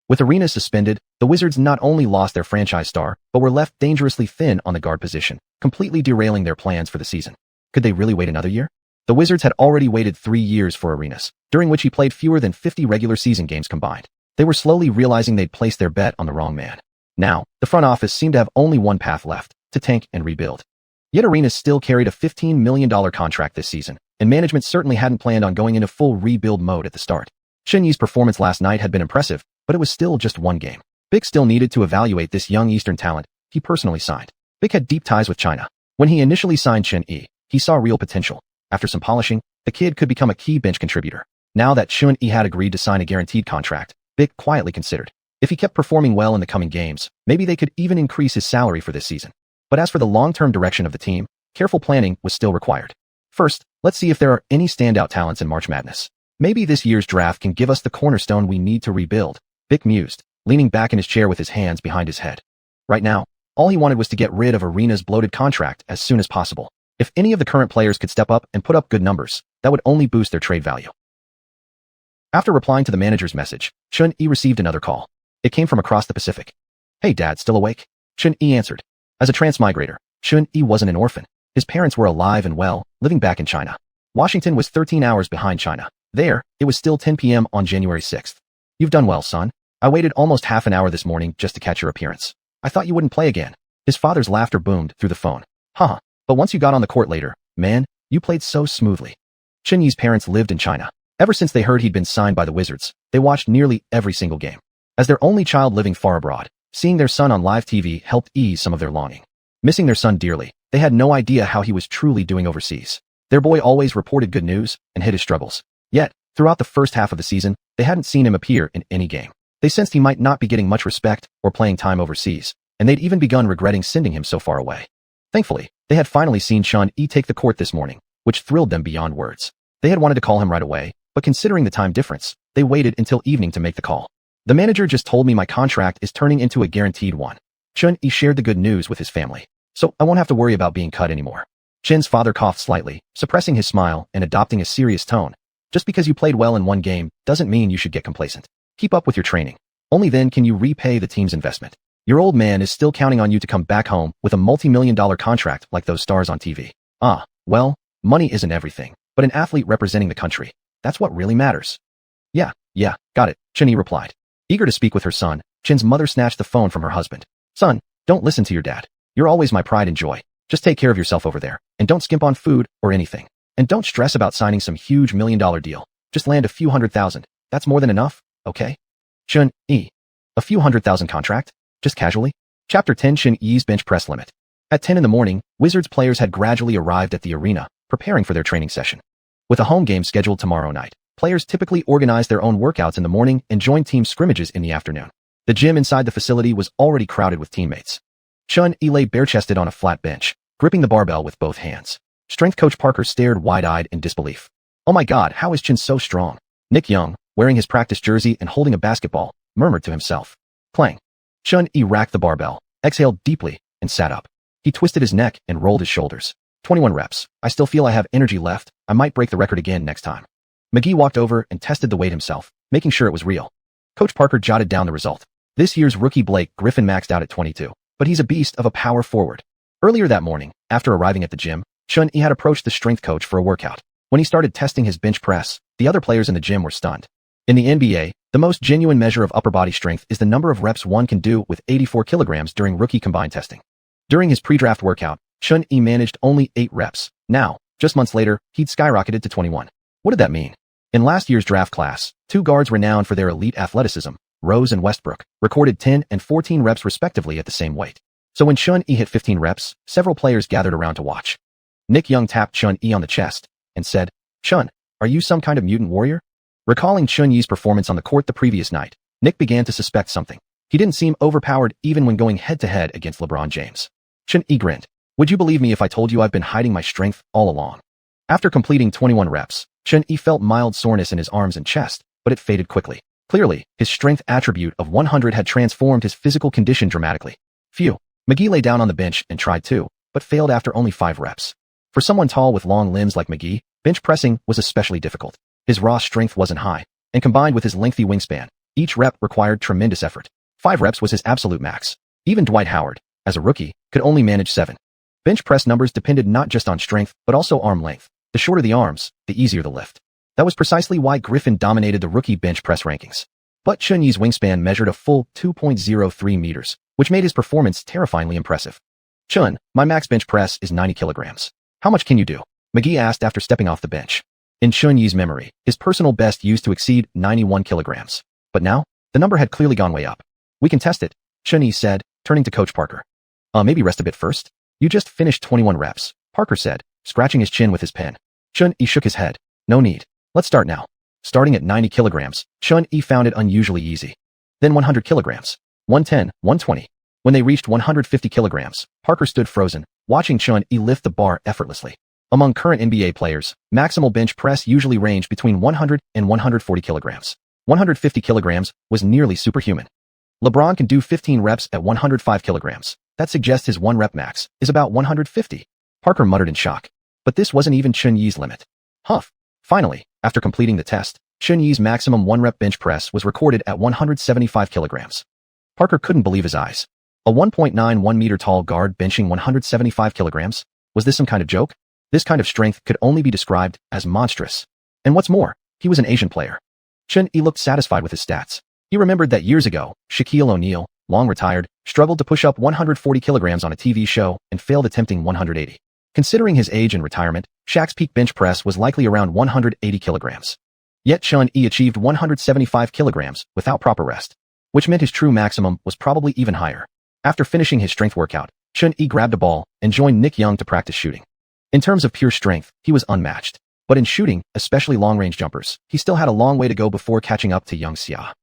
With Arenas suspended, the Wizards not only lost their franchise star, but were left dangerously thin on the guard position, completely derailing their plans for the season. Could they really wait another year? The Wizards had already waited 3 years for Arenas, during which he played fewer than 50 regular season games combined. They were slowly realizing they'd placed their bet on the wrong man. Now, the front office seemed to have only one path left, to tank and rebuild. Yet Arenas still carried a $15 million contract this season, and management certainly hadn't planned on going into full rebuild mode at the start. Xianxia's performance last night had been impressive, but it was still just one game. Vic still needed to evaluate this young Eastern talent he personally signed. Vic had deep ties with China. When he initially signed Xianxia, he saw real potential. After some polishing, the kid could become a key bench contributor. Now that Xianxia had agreed to sign a guaranteed contract, Vic quietly considered, if he kept performing well in the coming games, maybe they could even increase his salary for this season. But as for the long-term direction of the team, careful planning was still required. First, let's see if there are any standout talents in March Madness. Maybe this year's draft can give us the cornerstone we need to rebuild, Vic mused, leaning back in his chair with his hands behind his head. Right now, all he wanted was to get rid of Arenas' bloated contract as soon as possible. If any of the current players could step up and put up good numbers, that would only boost their trade value. After replying to the manager's message, Xianxia received another call. It came from across the Pacific. Hey Dad, still awake? Xianxia answered. As a transmigrator, Xianxia wasn't an orphan. His parents were alive and well, living back in China. Washington was 13 hours behind China. There, it was still 10 p.m. on January 6th. You've done well, son. I waited almost half an hour this morning just to catch your appearance. I thought you wouldn't play again. His father's laughter boomed through the phone. Haha, but once you got on the court later, man, you played so smoothly. Xianxia's parents lived in China. Ever since they heard he'd been signed by the Wizards, they watched nearly every single game. As their only child living far abroad, seeing their son on live TV helped ease some of their longing. Missing their son dearly, they had no idea how he was truly doing overseas. Their boy always reported good news and hid his struggles. Yet, throughout the first half of the season, they hadn't seen him appear in any game. They sensed he might not be getting much respect or playing time overseas, and they'd even begun regretting sending him so far away. Thankfully, they had finally seen Xianxia take the court this morning, which thrilled them beyond words. They had wanted to call him right away, but considering the time difference, they waited until evening to make the call. The manager just told me my contract is turning into a guaranteed one. Xianxia shared the good news with his family, so I won't have to worry about being cut anymore. Chen's father coughed slightly, suppressing his smile and adopting a serious tone. Just because you played well in one game doesn't mean you should get complacent. Keep up with your training. Only then can you repay the team's investment. Your old man is still counting on you to come back home with a multi-million-dollar contract like those stars on TV. Well, money isn't everything, but an athlete representing the country, that's what really matters. Yeah, got it, Xianxia replied. Eager to speak with her son, Chen's mother snatched the phone from her husband. Son, don't listen to your dad. You're always my pride and joy. Just take care of yourself over there, and don't skimp on food or anything. And don't stress about signing some huge million-dollar deal. Just land a few $100,000. That's more than enough, okay? Xianxia. A few $100,000 contract? Just casually? Chapter 10 Xianxia's bench press limit. At 10 in the morning, Wizards players had gradually arrived at the arena, preparing for their training session. With a home game scheduled tomorrow night, players typically organize their own workouts in the morning and join team scrimmages in the afternoon. The gym inside the facility was already crowded with teammates. Xianxia lay bare-chested on a flat bench, gripping the barbell with both hands. Strength coach Parker stared wide-eyed in disbelief. Oh my god, how is Chin so strong? Nick Young, wearing his practice jersey and holding a basketball, murmured to himself. Clang. Xianxia racked the barbell, exhaled deeply, and sat up. He twisted his neck and rolled his shoulders. 21 reps. I still feel I have energy left. I might break the record again next time. McGee walked over and tested the weight himself, making sure it was real. Coach Parker jotted down the result. This year's rookie Blake Griffin maxed out at 22, but he's a beast of a power forward. Earlier that morning, after arriving at the gym, Xianxia had approached the strength coach for a workout. When he started testing his bench press, the other players in the gym were stunned. In the NBA, the most genuine measure of upper body strength is the number of reps one can do with 84 kilograms during rookie combined testing. During his pre-draft workout, Xianxia managed only 8 reps. Now, just months later, he'd skyrocketed to 21. What did that mean? In last year's draft class, 2 guards renowned for their elite athleticism, Rose and Westbrook, recorded 10 and 14 reps respectively at the same weight. So when Xianxia hit 15 reps, several players gathered around to watch. Nick Young tapped Xianxia on the chest and said, "Xian, are you some kind of mutant warrior?" Recalling Xianxia's performance on the court the previous night, Nick began to suspect something. He didn't seem overpowered even when going head-to-head against LeBron James. Xianxia grinned. Would you believe me if I told you I've been hiding my strength all along? After completing 21 reps, Xianxia felt mild soreness in his arms and chest, but it faded quickly. Clearly, his strength attribute of 100 had transformed his physical condition dramatically. Phew. McGee lay down on the bench and tried too, but failed after only 5 reps. For someone tall with long limbs like McGee, bench pressing was especially difficult. His raw strength wasn't high, and combined with his lengthy wingspan, each rep required tremendous effort. 5 reps was his absolute max. Even Dwight Howard, as a rookie, could only manage 7. Bench press numbers depended not just on strength, but also arm length. The shorter the arms, the easier the lift. That was precisely why Griffin dominated the rookie bench press rankings. But Chunyi's wingspan measured a full 2.03 meters, which made his performance terrifyingly impressive. Chun, my max bench press is 90 kilograms. How much can you do? McGee asked after stepping off the bench. In Chunyi's memory, his personal best used to exceed 91 kilograms. But now, the number had clearly gone way up. We can test it, Chunyi said, turning to Coach Parker. Maybe rest a bit first? You just finished 21 reps, Parker said, scratching his chin with his pen. Chun-Yi shook his head. No need. Let's start now. Starting at 90 kilograms, Chun-Yi found it unusually easy. Then 100 kilograms, 110, 120. When they reached 150 kilograms, Parker stood frozen, watching Chun-Yi lift the bar effortlessly. Among current NBA players, maximal bench press usually ranged between 100 and 140 kilograms. 150 kilograms was nearly superhuman. LeBron can do 15 reps at 105 kilograms. That suggests his 1 rep max is about 150. Parker muttered in shock. But this wasn't even Chun-Yi's limit. Huff. Finally, after completing the test, Chun-Yi's maximum 1 rep bench press was recorded at 175 kilograms. Parker couldn't believe his eyes. A 1.91 meter tall guard benching 175 kilograms? Was this some kind of joke? This kind of strength could only be described as monstrous. And what's more, he was an Asian player. Chun-Yi looked satisfied with his stats. He remembered that years ago, Shaquille O'Neal, long retired, struggled to push up 140 kilograms on a TV show and failed attempting 180. Considering his age and retirement, Shaq's peak bench press was likely around 180 kilograms. Yet Chun-Yi achieved 175 kilograms without proper rest, which meant his true maximum was probably even higher. After finishing his strength workout, Chun-Yi grabbed a ball and joined Nick Young to practice shooting. In terms of pure strength, he was unmatched. But in shooting, especially long-range jumpers, he still had a long way to go before catching up to xianxia.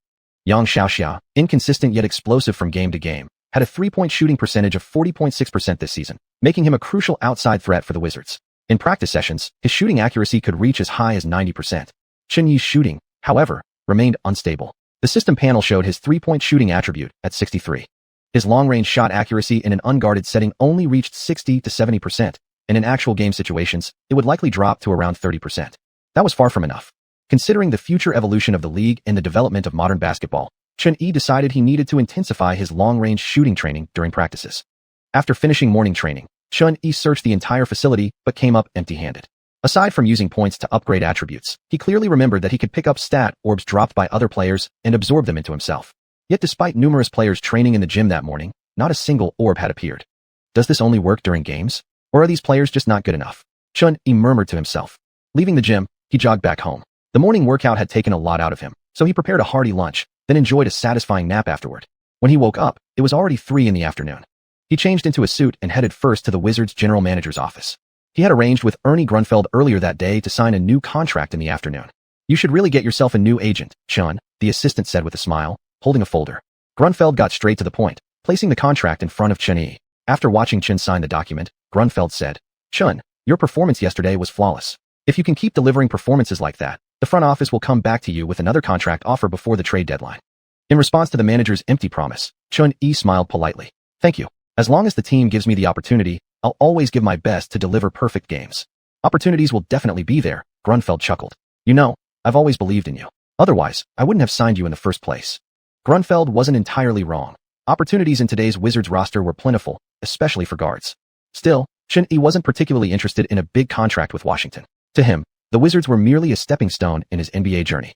Xiuxian, inconsistent yet explosive from game to game, had a three-point shooting percentage of 40.6% this season, making him a crucial outside threat for the Wizards. In practice sessions, his shooting accuracy could reach as high as 90%. Chun-Yi's shooting, however, remained unstable. The system panel showed his three-point shooting attribute at 63. His long-range shot accuracy in an unguarded setting only reached 60 to 70%, and in actual game situations, it would likely drop to around 30%. That was far from enough. Considering the future evolution of the league and the development of modern basketball, Chun-Yi decided he needed to intensify his long-range shooting training during practices. After finishing morning training, Chun-Yi searched the entire facility but came up empty-handed. Aside from using points to upgrade attributes, he clearly remembered that he could pick up stat orbs dropped by other players and absorb them into himself. Yet despite numerous players training in the gym that morning, not a single orb had appeared. Does this only work during games? Or are these players just not good enough? Chun-Yi murmured to himself. Leaving the gym, he jogged back home. The morning workout had taken a lot out of him, so he prepared a hearty lunch, then enjoyed a satisfying nap afterward. When he woke up, it was already 3 in the afternoon. He changed into a suit and headed first to the Wizards' general manager's office. He had arranged with Ernie Grunfeld earlier that day to sign a new contract in the afternoon. You should really get yourself a new agent, Chun, the assistant said with a smile, holding a folder. Grunfeld got straight to the point, placing the contract in front of Chun-Yi. After watching Chun sign the document, Grunfeld said, Chun, your performance yesterday was flawless. If you can keep delivering performances like that, the front office will come back to you with another contract offer before the trade deadline. In response to the manager's empty promise, Chun-Yi smiled politely. Thank you. As long as the team gives me the opportunity, I'll always give my best to deliver perfect games. Opportunities will definitely be there, Grunfeld chuckled. You know, I've always believed in you. Otherwise, I wouldn't have signed you in the first place. Grunfeld wasn't entirely wrong. Opportunities in today's Wizards roster were plentiful, especially for guards. Still, Chun-Yi wasn't particularly interested in a big contract with Washington. To him, the Wizards were merely a stepping stone in his NBA journey.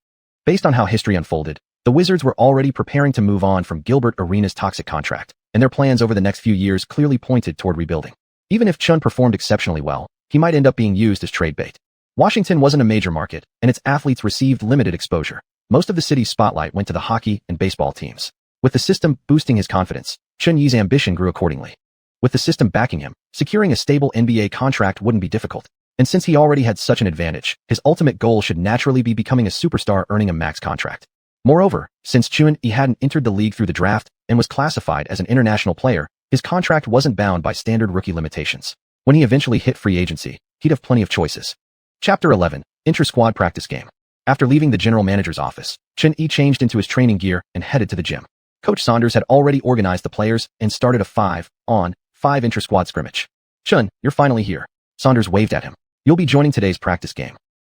Based on how history unfolded, the Wizards were already preparing to move on from Gilbert Arenas' toxic contract, and their plans over the next few years clearly pointed toward rebuilding. Even if Chun performed exceptionally well, he might end up being used as trade bait. Washington wasn't a major market, and its athletes received limited exposure. Most of the city's spotlight went to the hockey and baseball teams. With the system boosting his confidence, Chun-Yi's ambition grew accordingly. With the system backing him, securing a stable NBA contract wouldn't be difficult. And since he already had such an advantage, his ultimate goal should naturally be becoming a superstar earning a max contract. Moreover, since Chun-Yi hadn't entered the league through the draft and was classified as an international player, his contract wasn't bound by standard rookie limitations. When he eventually hit free agency, he'd have plenty of choices. Chapter 11, Inter-Squad Practice Game. After leaving the general manager's office, Chun-Yi changed into his training gear and headed to the gym. Coach Saunders had already organized the players and started a 5-on-5 inter-squad scrimmage. Chun, you're finally here. Saunders waved at him. You'll be joining today's practice game.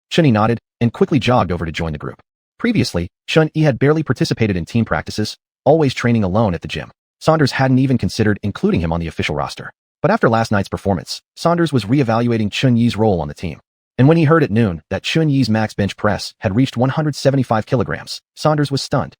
Chun-Yi nodded and quickly jogged over to join the group. Previously, Chun-Yi had barely participated in team practices, always training alone at the gym. Saunders hadn't even considered including him on the official roster. But after last night's performance, Saunders was re-evaluating Chun Yi's role on the team. And when he heard at noon that Chun Yi's max bench press had reached 175 kilograms, Saunders was stunned.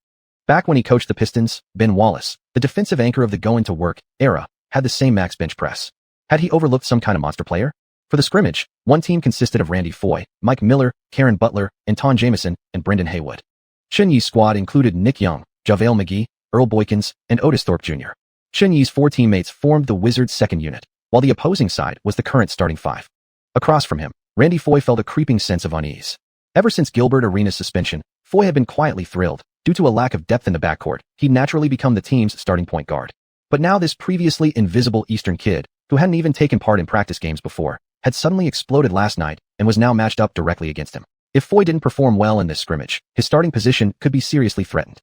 Back when he coached the Pistons, Ben Wallace, the defensive anchor of the going-to-work era, had the same max bench press. Had he overlooked some kind of monster player? For the scrimmage, one team consisted of Randy Foye, Mike Miller, Karen Butler, Anton Jameson, and Brendan Haywood. Chun Yi's squad included Nick Young, JaVale McGee, Earl Boykins, and Otis Thorpe Jr. Chun Yi's 4 teammates formed the Wizards' second unit, while the opposing side was the current starting 5. Across from him, Randy Foye felt a creeping sense of unease. Ever since Gilbert Arenas' suspension, Foye had been quietly thrilled. Due to a lack of depth in the backcourt, he'd naturally become the team's starting point guard. But now this previously invisible Eastern kid, who hadn't even taken part in practice games before, had suddenly exploded last night and was now matched up directly against him. If Foye didn't perform well in this scrimmage, his starting position could be seriously threatened.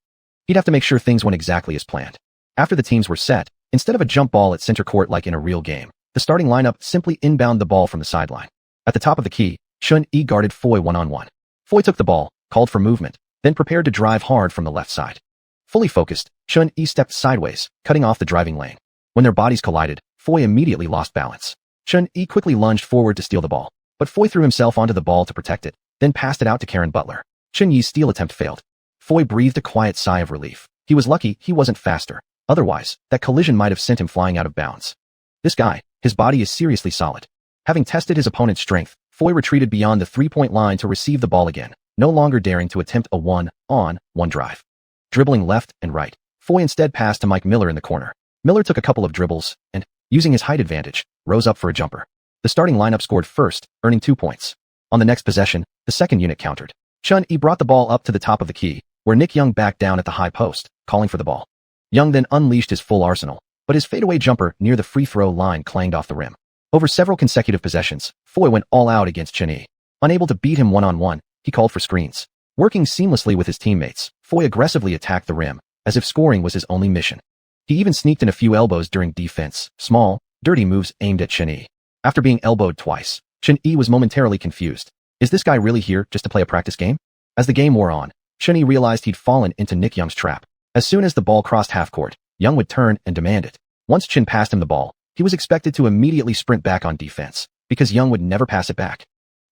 He'd have to make sure things went exactly as planned. After the teams were set, instead of a jump ball at center court like in a real game, the starting lineup simply inbound the ball from the sideline. At the top of the key, Chun Yi guarded Foye one-on-one. Foye took the ball, called for movement, then prepared to drive hard from the left side. Fully focused, Chun Yi stepped sideways, cutting off the driving lane. When their bodies collided, Foye immediately lost balance. Chun Yi quickly lunged forward to steal the ball, but Foye threw himself onto the ball to protect it, then passed it out to Karen Butler. Chun Yi's steal attempt failed. Foye breathed a quiet sigh of relief. He was lucky he wasn't faster. Otherwise, that collision might have sent him flying out of bounds. This guy, his body is seriously solid. Having tested his opponent's strength, Foye retreated beyond the three-point line to receive the ball again, no longer daring to attempt a one-on-one drive. Dribbling left and right, Foye instead passed to Mike Miller in the corner. Miller took a couple of dribbles and, using his height advantage, rose up for a jumper. The starting lineup scored first, earning 2 points. On the next possession, the second unit countered. Chun Yi brought the ball up to the top of the key, where Nick Young backed down at the high post, calling for the ball. Young then unleashed his full arsenal, but his fadeaway jumper near the free throw line clanged off the rim. Over several consecutive possessions, Foye went all out against Chun Yi. Unable to beat him one-on-one, he called for screens. Working seamlessly with his teammates, Foye aggressively attacked the rim, as if scoring was his only mission. He even sneaked in a few elbows during defense, small, dirty moves aimed at Chun Yi. After being elbowed twice, Chun Yi was momentarily confused. Is this guy really here just to play a practice game? As the game wore on, Chun Yi realized he'd fallen into Nick Young's trap. As soon as the ball crossed half-court, Young would turn and demand it. Once Chin passed him the ball, he was expected to immediately sprint back on defense, because Young would never pass it back.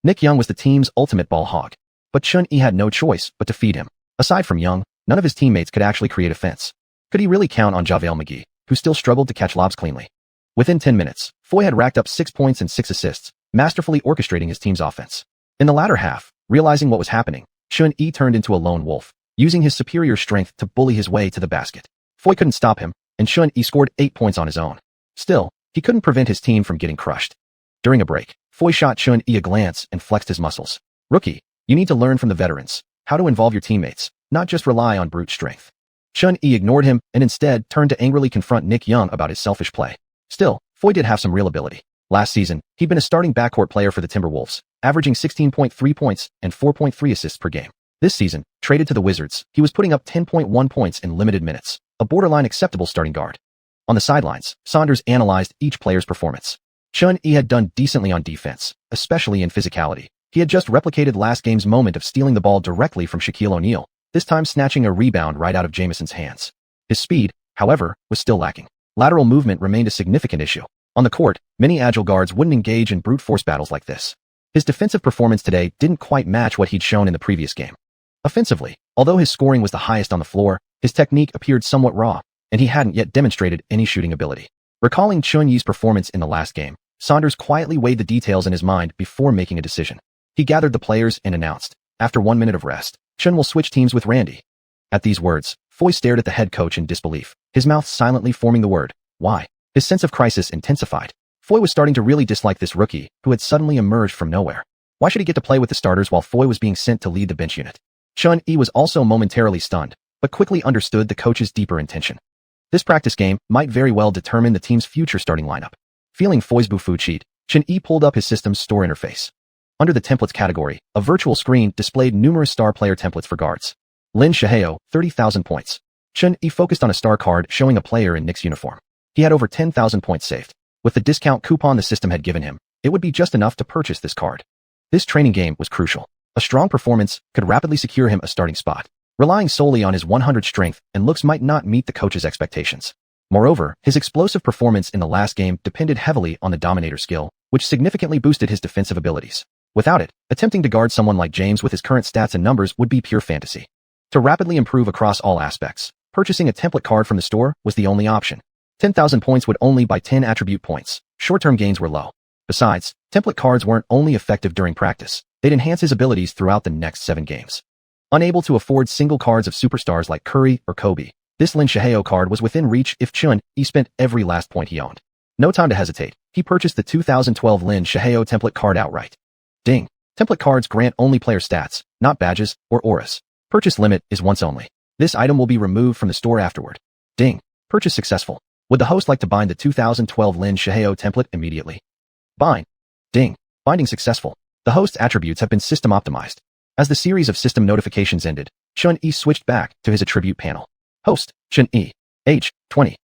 Nick Young was the team's ultimate ball hog, but Chun Yi had no choice but to feed him. Aside from Young, none of his teammates could actually create offense. Could he really count on JaVale McGee, who still struggled to catch lobs cleanly? Within 10 minutes, Foye had racked up 6 points and 6 assists, masterfully orchestrating his team's offense. In the latter half, realizing what was happening, Chun Yi turned into a lone wolf, using his superior strength to bully his way to the basket. Foye couldn't stop him, and Chun Yi scored 8 points on his own. Still, he couldn't prevent his team from getting crushed. During a break, Foye shot Chun Yi a glance and flexed his muscles. Rookie, you need to learn from the veterans how to involve your teammates, not just rely on brute strength. Chun Yi ignored him and instead turned to angrily confront Nick Young about his selfish play. Still, Foye did have some real ability. Last season, he'd been a starting backcourt player for the Timberwolves, averaging 16.3 points and 4.3 assists per game. This season, traded to the Wizards, he was putting up 10.1 points in limited minutes, a borderline acceptable starting guard. On the sidelines, Saunders analyzed each player's performance. Chun Yi had done decently on defense, especially in physicality. He had just replicated last game's moment of stealing the ball directly from Shaquille O'Neal, this time snatching a rebound right out of Jameson's hands. His speed, however, was still lacking. Lateral movement remained a significant issue. On the court, many agile guards wouldn't engage in brute force battles like this. His defensive performance today didn't quite match what he'd shown in the previous game. Offensively, although his scoring was the highest on the floor, his technique appeared somewhat raw, and he hadn't yet demonstrated any shooting ability. Recalling Chun Yi's performance in the last game, Saunders quietly weighed the details in his mind before making a decision. He gathered the players and announced, after 1 minute of rest, Chun will switch teams with Randy. At these words, Foye stared at the head coach in disbelief, his mouth silently forming the word, why? His sense of crisis intensified. Foye was starting to really dislike this rookie, who had suddenly emerged from nowhere. Why should he get to play with the starters while Foye was being sent to lead the bench unit? Chun Yi was also momentarily stunned, but quickly understood the coach's deeper intention. This practice game might very well determine the team's future starting lineup. Feeling Foye's bufu cheat, Chun Yi pulled up his system's store interface. Under the templates category, a virtual screen displayed numerous star player templates for guards. Lin Shaheo, 30,000 points. Chun Yi focused on a star card showing a player in Knicks uniform. He had over 10,000 points saved. With the discount coupon the system had given him, it would be just enough to purchase this card. This training game was crucial. A strong performance could rapidly secure him a starting spot. Relying solely on his 100 strength and looks might not meet the coach's expectations. Moreover, his explosive performance in the last game depended heavily on the dominator skill, which significantly boosted his defensive abilities. Without it, attempting to guard someone like James with his current stats and numbers would be pure fantasy. To rapidly improve across all aspects, purchasing a template card from the store was the only option. 10,000 points would only buy 10 attribute points. Short-term gains were low. Besides, template cards weren't only effective during practice, they'd enhance his abilities throughout the next 7 games. Unable to afford single cards of superstars like Curry or Kobe, this Lin Xiaohao card was within reach if Chun-Yi spent every last point he owned. No time to hesitate, he purchased the 2012 Lin Xiaohao template card outright. Ding! Template cards grant only player stats, not badges or auras. Purchase limit is once only. This item will be removed from the store afterward. Ding! Purchase successful. Would the host like to bind the 2012 Lin Xiaohao template immediately? Bind. Ding! Binding successful. The host's attributes have been system optimized. As the series of system notifications ended, Chun-Yi switched back to his attribute panel. Host, Chun-Yi. Age, 20.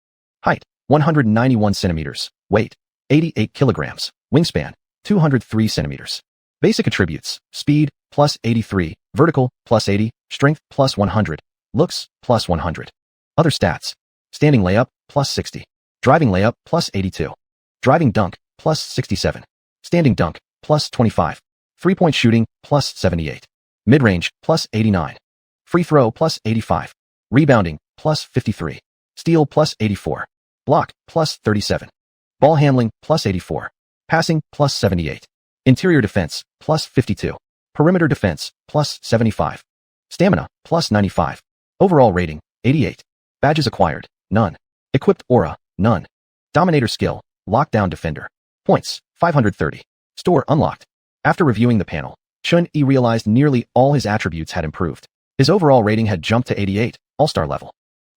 Height, 191 centimeters. Weight, 88 kilograms. Wingspan, 203 centimeters. Basic attributes, speed, plus 83, vertical, plus 80, strength, plus 100, looks, plus 100. Other stats, standing layup, plus 60. Driving layup, plus 82. Driving dunk, plus 67. Standing dunk, plus 25. Three-point shooting, plus 78. Mid-range, plus 89. Free throw, plus 85. Rebounding, plus 53. Steal, plus 84. Block, plus 37. Ball handling, plus 84. Passing, plus 78. Interior defense, plus 52. Perimeter defense, plus 75. Stamina, plus 95. Overall rating, 88. Badges acquired, none. Equipped aura, none. Dominator skill, lockdown defender. Points, 530. Store unlocked. After reviewing the panel, Chun-Yi realized nearly all his attributes had improved. His overall rating had jumped to 88, all-star level.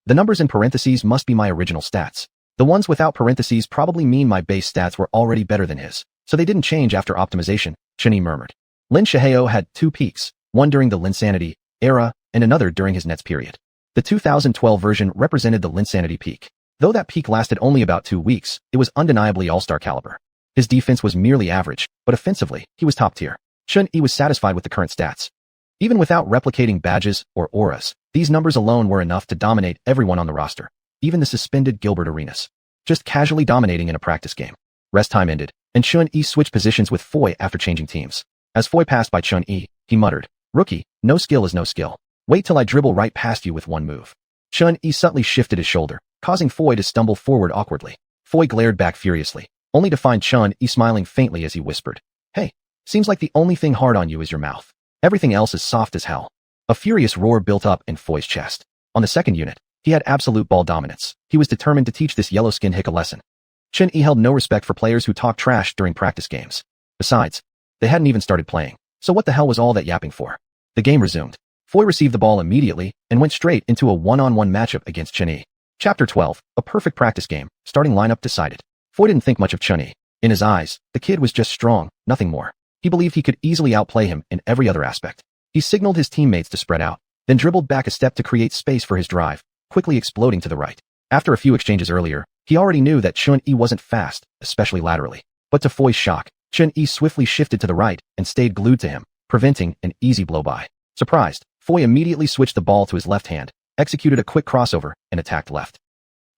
The numbers in parentheses must be my original stats. The ones without parentheses probably mean my base stats were already better than his, so they didn't change after optimization, Chun-Yi murmured. Lin Xiaohao had 2 peaks, one during the Linsanity era and another during his Nets period. The 2012 version represented the Linsanity peak. Though that peak lasted only about 2 weeks, it was undeniably all-star caliber. His defense was merely average, but offensively, he was top tier. Chun-Yi was satisfied with the current stats. Even without replicating badges or auras, these numbers alone were enough to dominate everyone on the roster, even the suspended Gilbert Arenas. Just casually dominating in a practice game. Rest time ended, and Chun-Yi switched positions with Foy after changing teams. As Foy passed by Chun-Yi, he muttered, "Rookie, no skill is no skill. Wait till I dribble right past you with one move." Chun-Yi subtly shifted his shoulder, causing Foy to stumble forward awkwardly. Foy glared back furiously, only to find Chun-Yi smiling faintly as he whispered, "Hey, seems like the only thing hard on you is your mouth. Everything else is soft as hell." A furious roar built up in Foy's chest. On the second unit, he had absolute ball dominance. He was determined to teach this yellow-skinned hick a lesson. Chun-Yi held no respect for players who talk trash during practice games. Besides, they hadn't even started playing, so what the hell was all that yapping for? The game resumed. Foy received the ball immediately and went straight into a one-on-one matchup against Chun-Yi. Chapter 12, a perfect practice game, starting lineup decided. Foy didn't think much of Chun-Yi. In his eyes, the kid was just strong, nothing more. He believed he could easily outplay him in every other aspect. He signaled his teammates to spread out, then dribbled back a step to create space for his drive, quickly exploding to the right. After a few exchanges earlier, he already knew that Chun-Yi wasn't fast, especially laterally. But to Foy's shock, Chun-Yi swiftly shifted to the right and stayed glued to him, preventing an easy blow-by. Surprised, Foy immediately switched the ball to his left hand, executed a quick crossover, and attacked left.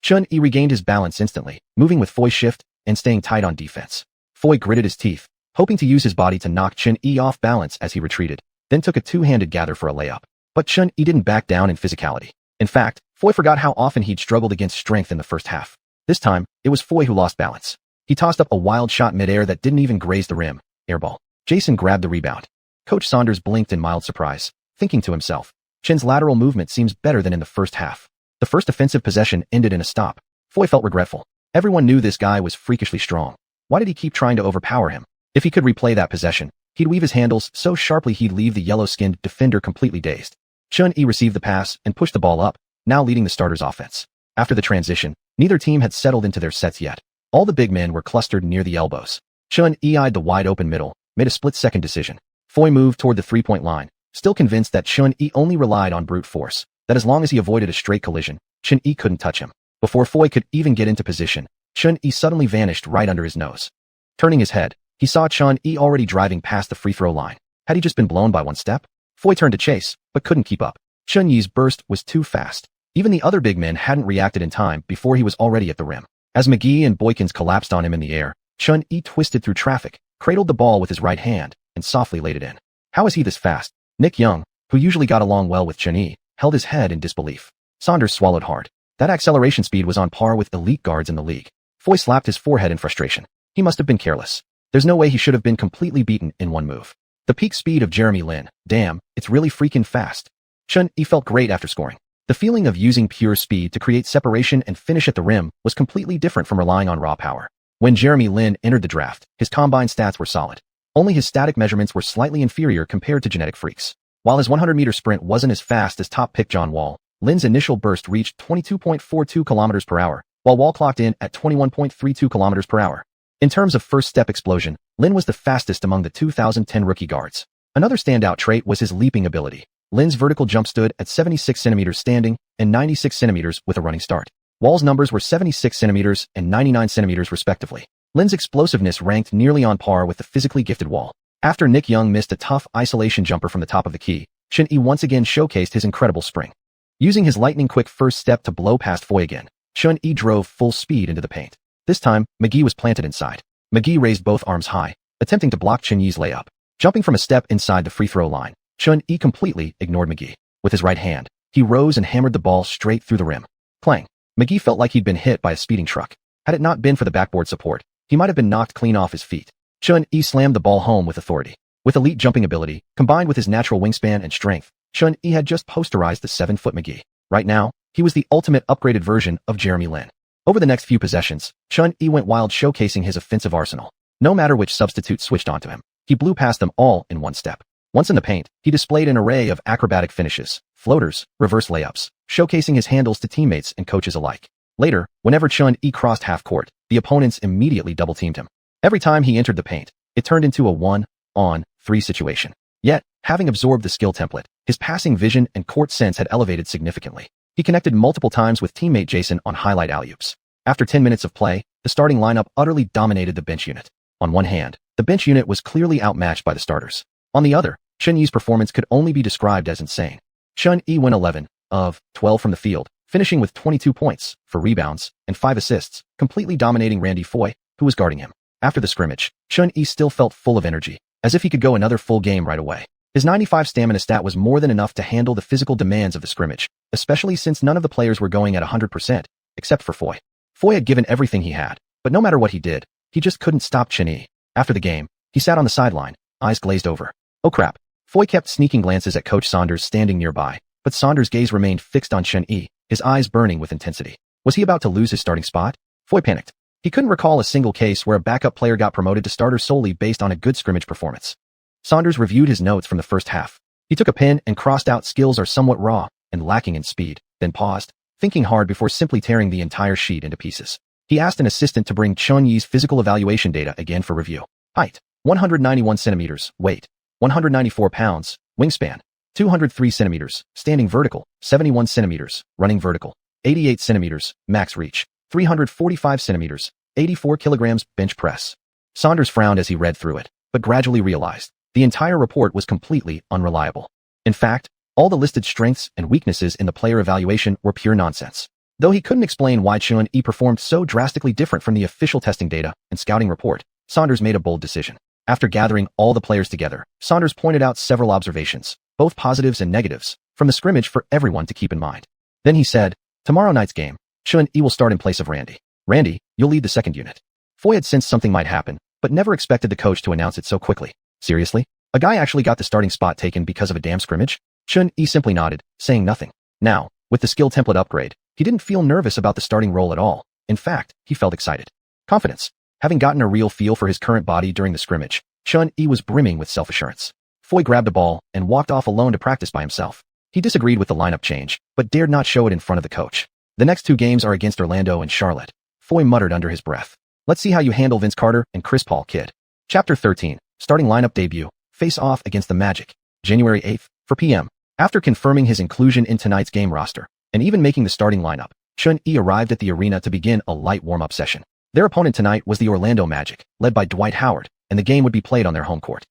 Chun-Yi regained his balance instantly, moving with Foy's shift and staying tight on defense. Foy gritted his teeth, hoping to use his body to knock Chun-Yi off balance as he retreated, then took a two-handed gather for a layup. But Chun-Yi didn't back down in physicality. In fact, Foy forgot how often he'd struggled against strength in the first half. This time, it was Foy who lost balance. He tossed up a wild shot midair that didn't even graze the rim. Airball. Jason grabbed the rebound. Coach Saunders blinked in mild surprise, thinking to himself, Chen's lateral movement seems better than in the first half. The first offensive possession ended in a stop. Foy felt regretful. Everyone knew this guy was freakishly strong. Why did he keep trying to overpower him? If he could replay that possession, he'd weave his handles so sharply he'd leave the yellow-skinned defender completely dazed. Chun-Yi received the pass and pushed the ball up, now leading the starters' offense. After the transition, neither team had settled into their sets yet. All the big men were clustered near the elbows. Chun-Yi eyed the wide-open middle, made a split-second decision. Foy moved toward the three-point line, still convinced that Chun-Yi only relied on brute force, that as long as he avoided a straight collision, Chun-Yi couldn't touch him. Before Foy could even get into position, Chun-Yi suddenly vanished right under his nose. Turning his head, he saw Chun-Yi already driving past the free-throw line. Had he just been blown by one step? Foy turned to chase, but couldn't keep up. Chun-Yi's burst was too fast. Even the other big men hadn't reacted in time before he was already at the rim. As McGee and Boykins collapsed on him in the air, Chun-Yi twisted through traffic, cradled the ball with his right hand, and softly laid it in. How is he this fast? Nick Young, who usually got along well with Chun-Yi, held his head in disbelief. Saunders swallowed hard. That acceleration speed was on par with elite guards in the league. Foy slapped his forehead in frustration. He must have been careless. There's no way he should have been completely beaten in one move. The peak speed of Jeremy Lin, damn, it's really freaking fast. Chun-Yi felt great after scoring. The feeling of using pure speed to create separation and finish at the rim was completely different from relying on raw power. When Jeremy Lin entered the draft, his combine stats were solid. Only his static measurements were slightly inferior compared to genetic freaks. While his 100-meter sprint wasn't as fast as top pick John Wall, Lin's initial burst reached 22.42 kilometers per hour, while Wall clocked in at 21.32 kilometers per hour. In terms of first-step explosion, Lin was the fastest among the 2010 rookie guards. Another standout trait was his leaping ability. Lin's vertical jump stood at 76 centimeters standing and 96 centimeters with a running start. Wall's numbers were 76 centimeters and 99 centimeters respectively. Lin's explosiveness ranked nearly on par with the physically gifted Wall. After Nick Young missed a tough isolation jumper from the top of the key, Chun-Yi once again showcased his incredible spring. Using his lightning-quick first step to blow past Foy again, Chun-Yi drove full speed into the paint. This time, McGee was planted inside. McGee raised both arms high, attempting to block Chun-Yi's layup. Jumping from a step inside the free throw line, Chun-Yi completely ignored McGee. With his right hand, he rose and hammered the ball straight through the rim. Clang. McGee felt like he'd been hit by a speeding truck. Had it not been for the backboard support, he might have been knocked clean off his feet. Chun-Yi slammed the ball home with authority. With elite jumping ability, combined with his natural wingspan and strength, Chun-Yi had just posterized the 7-foot McGee. Right now, he was the ultimate upgraded version of Jeremy Lin. Over the next few possessions, Chun-Yi went wild showcasing his offensive arsenal. No matter which substitute switched onto him, he blew past them all in one step. Once in the paint, he displayed an array of acrobatic finishes, floaters, reverse layups, showcasing his handles to teammates and coaches alike. Later, whenever Chun-Yi crossed half court, the opponents immediately double-teamed him. Every time he entered the paint, it turned into a 1-on-3 situation. Yet, having absorbed the skill template, his passing vision and court sense had elevated significantly. He connected multiple times with teammate Jason on highlight alley-oops. After 10 minutes of play, the starting lineup utterly dominated the bench unit. On one hand, the bench unit was clearly outmatched by the starters. On the other, Chun-Yi's performance could only be described as insane. Chun-Yi went 11 of 12 from the field, finishing with 22 points, 4 rebounds, and 5 assists, completely dominating Randy Foy, who was guarding him. After the scrimmage, Chun-Yi still felt full of energy, as if he could go another full game right away. His 95 stamina stat was more than enough to handle the physical demands of the scrimmage, especially since none of the players were going at 100%, except for Foy. Foy had given everything he had, but no matter what he did, he just couldn't stop Chun-Yi. After the game, he sat on the sideline, eyes glazed over. Oh crap. Foy kept sneaking glances at Coach Saunders standing nearby, but Saunders' gaze remained fixed on Chun-Yi, his eyes burning with intensity. Was he about to lose his starting spot? Foy panicked. He couldn't recall a single case where a backup player got promoted to starter solely based on a good scrimmage performance. Saunders reviewed his notes from the first half. He took a pen and crossed out skills are somewhat raw and lacking in speed, then paused, thinking hard before simply tearing the entire sheet into pieces. He asked an assistant to bring Chun-Yi's physical evaluation data again for review. Height, 191 centimeters, weight, 194 pounds, wingspan, 203 centimeters, standing vertical, 71 centimeters, running vertical, 88 centimeters, max reach, 345 centimeters, 84 kilograms, bench press. Saunders frowned as he read through it, but gradually realized the entire report was completely unreliable. In fact, all the listed strengths and weaknesses in the player evaluation were pure nonsense. Though he couldn't explain why Chun-Yi performed so drastically different from the official testing data and scouting report, Saunders made a bold decision. After gathering all the players together, Saunders pointed out several observations, both positives and negatives, from the scrimmage for everyone to keep in mind. Then he said, tomorrow night's game, Chun-Yi will start in place of Randy. Randy, you'll lead the second unit. Foy had sensed something might happen, but never expected the coach to announce it so quickly. Seriously? A guy actually got the starting spot taken because of a damn scrimmage? Chun-Yi simply nodded, saying nothing. Now, with the skill template upgrade, he didn't feel nervous about the starting role at all. In fact, he felt excited. Confidence. Having gotten a real feel for his current body during the scrimmage, Chun-Yi was brimming with self-assurance. Foy grabbed a ball and walked off alone to practice by himself. He disagreed with the lineup change, but dared not show it in front of the coach. The next 2 games are against Orlando and Charlotte. Foy muttered under his breath. Let's see how you handle Vince Carter and Chris Paul, kid. Chapter 13, starting lineup debut, face-off against the Magic, January 8th, 4 p.m. After confirming his inclusion in tonight's game roster, and even making the starting lineup, Chun-Yi arrived at the arena to begin a light warm-up session. Their opponent tonight was the Orlando Magic, led by Dwight Howard, and the game would be played on their home court.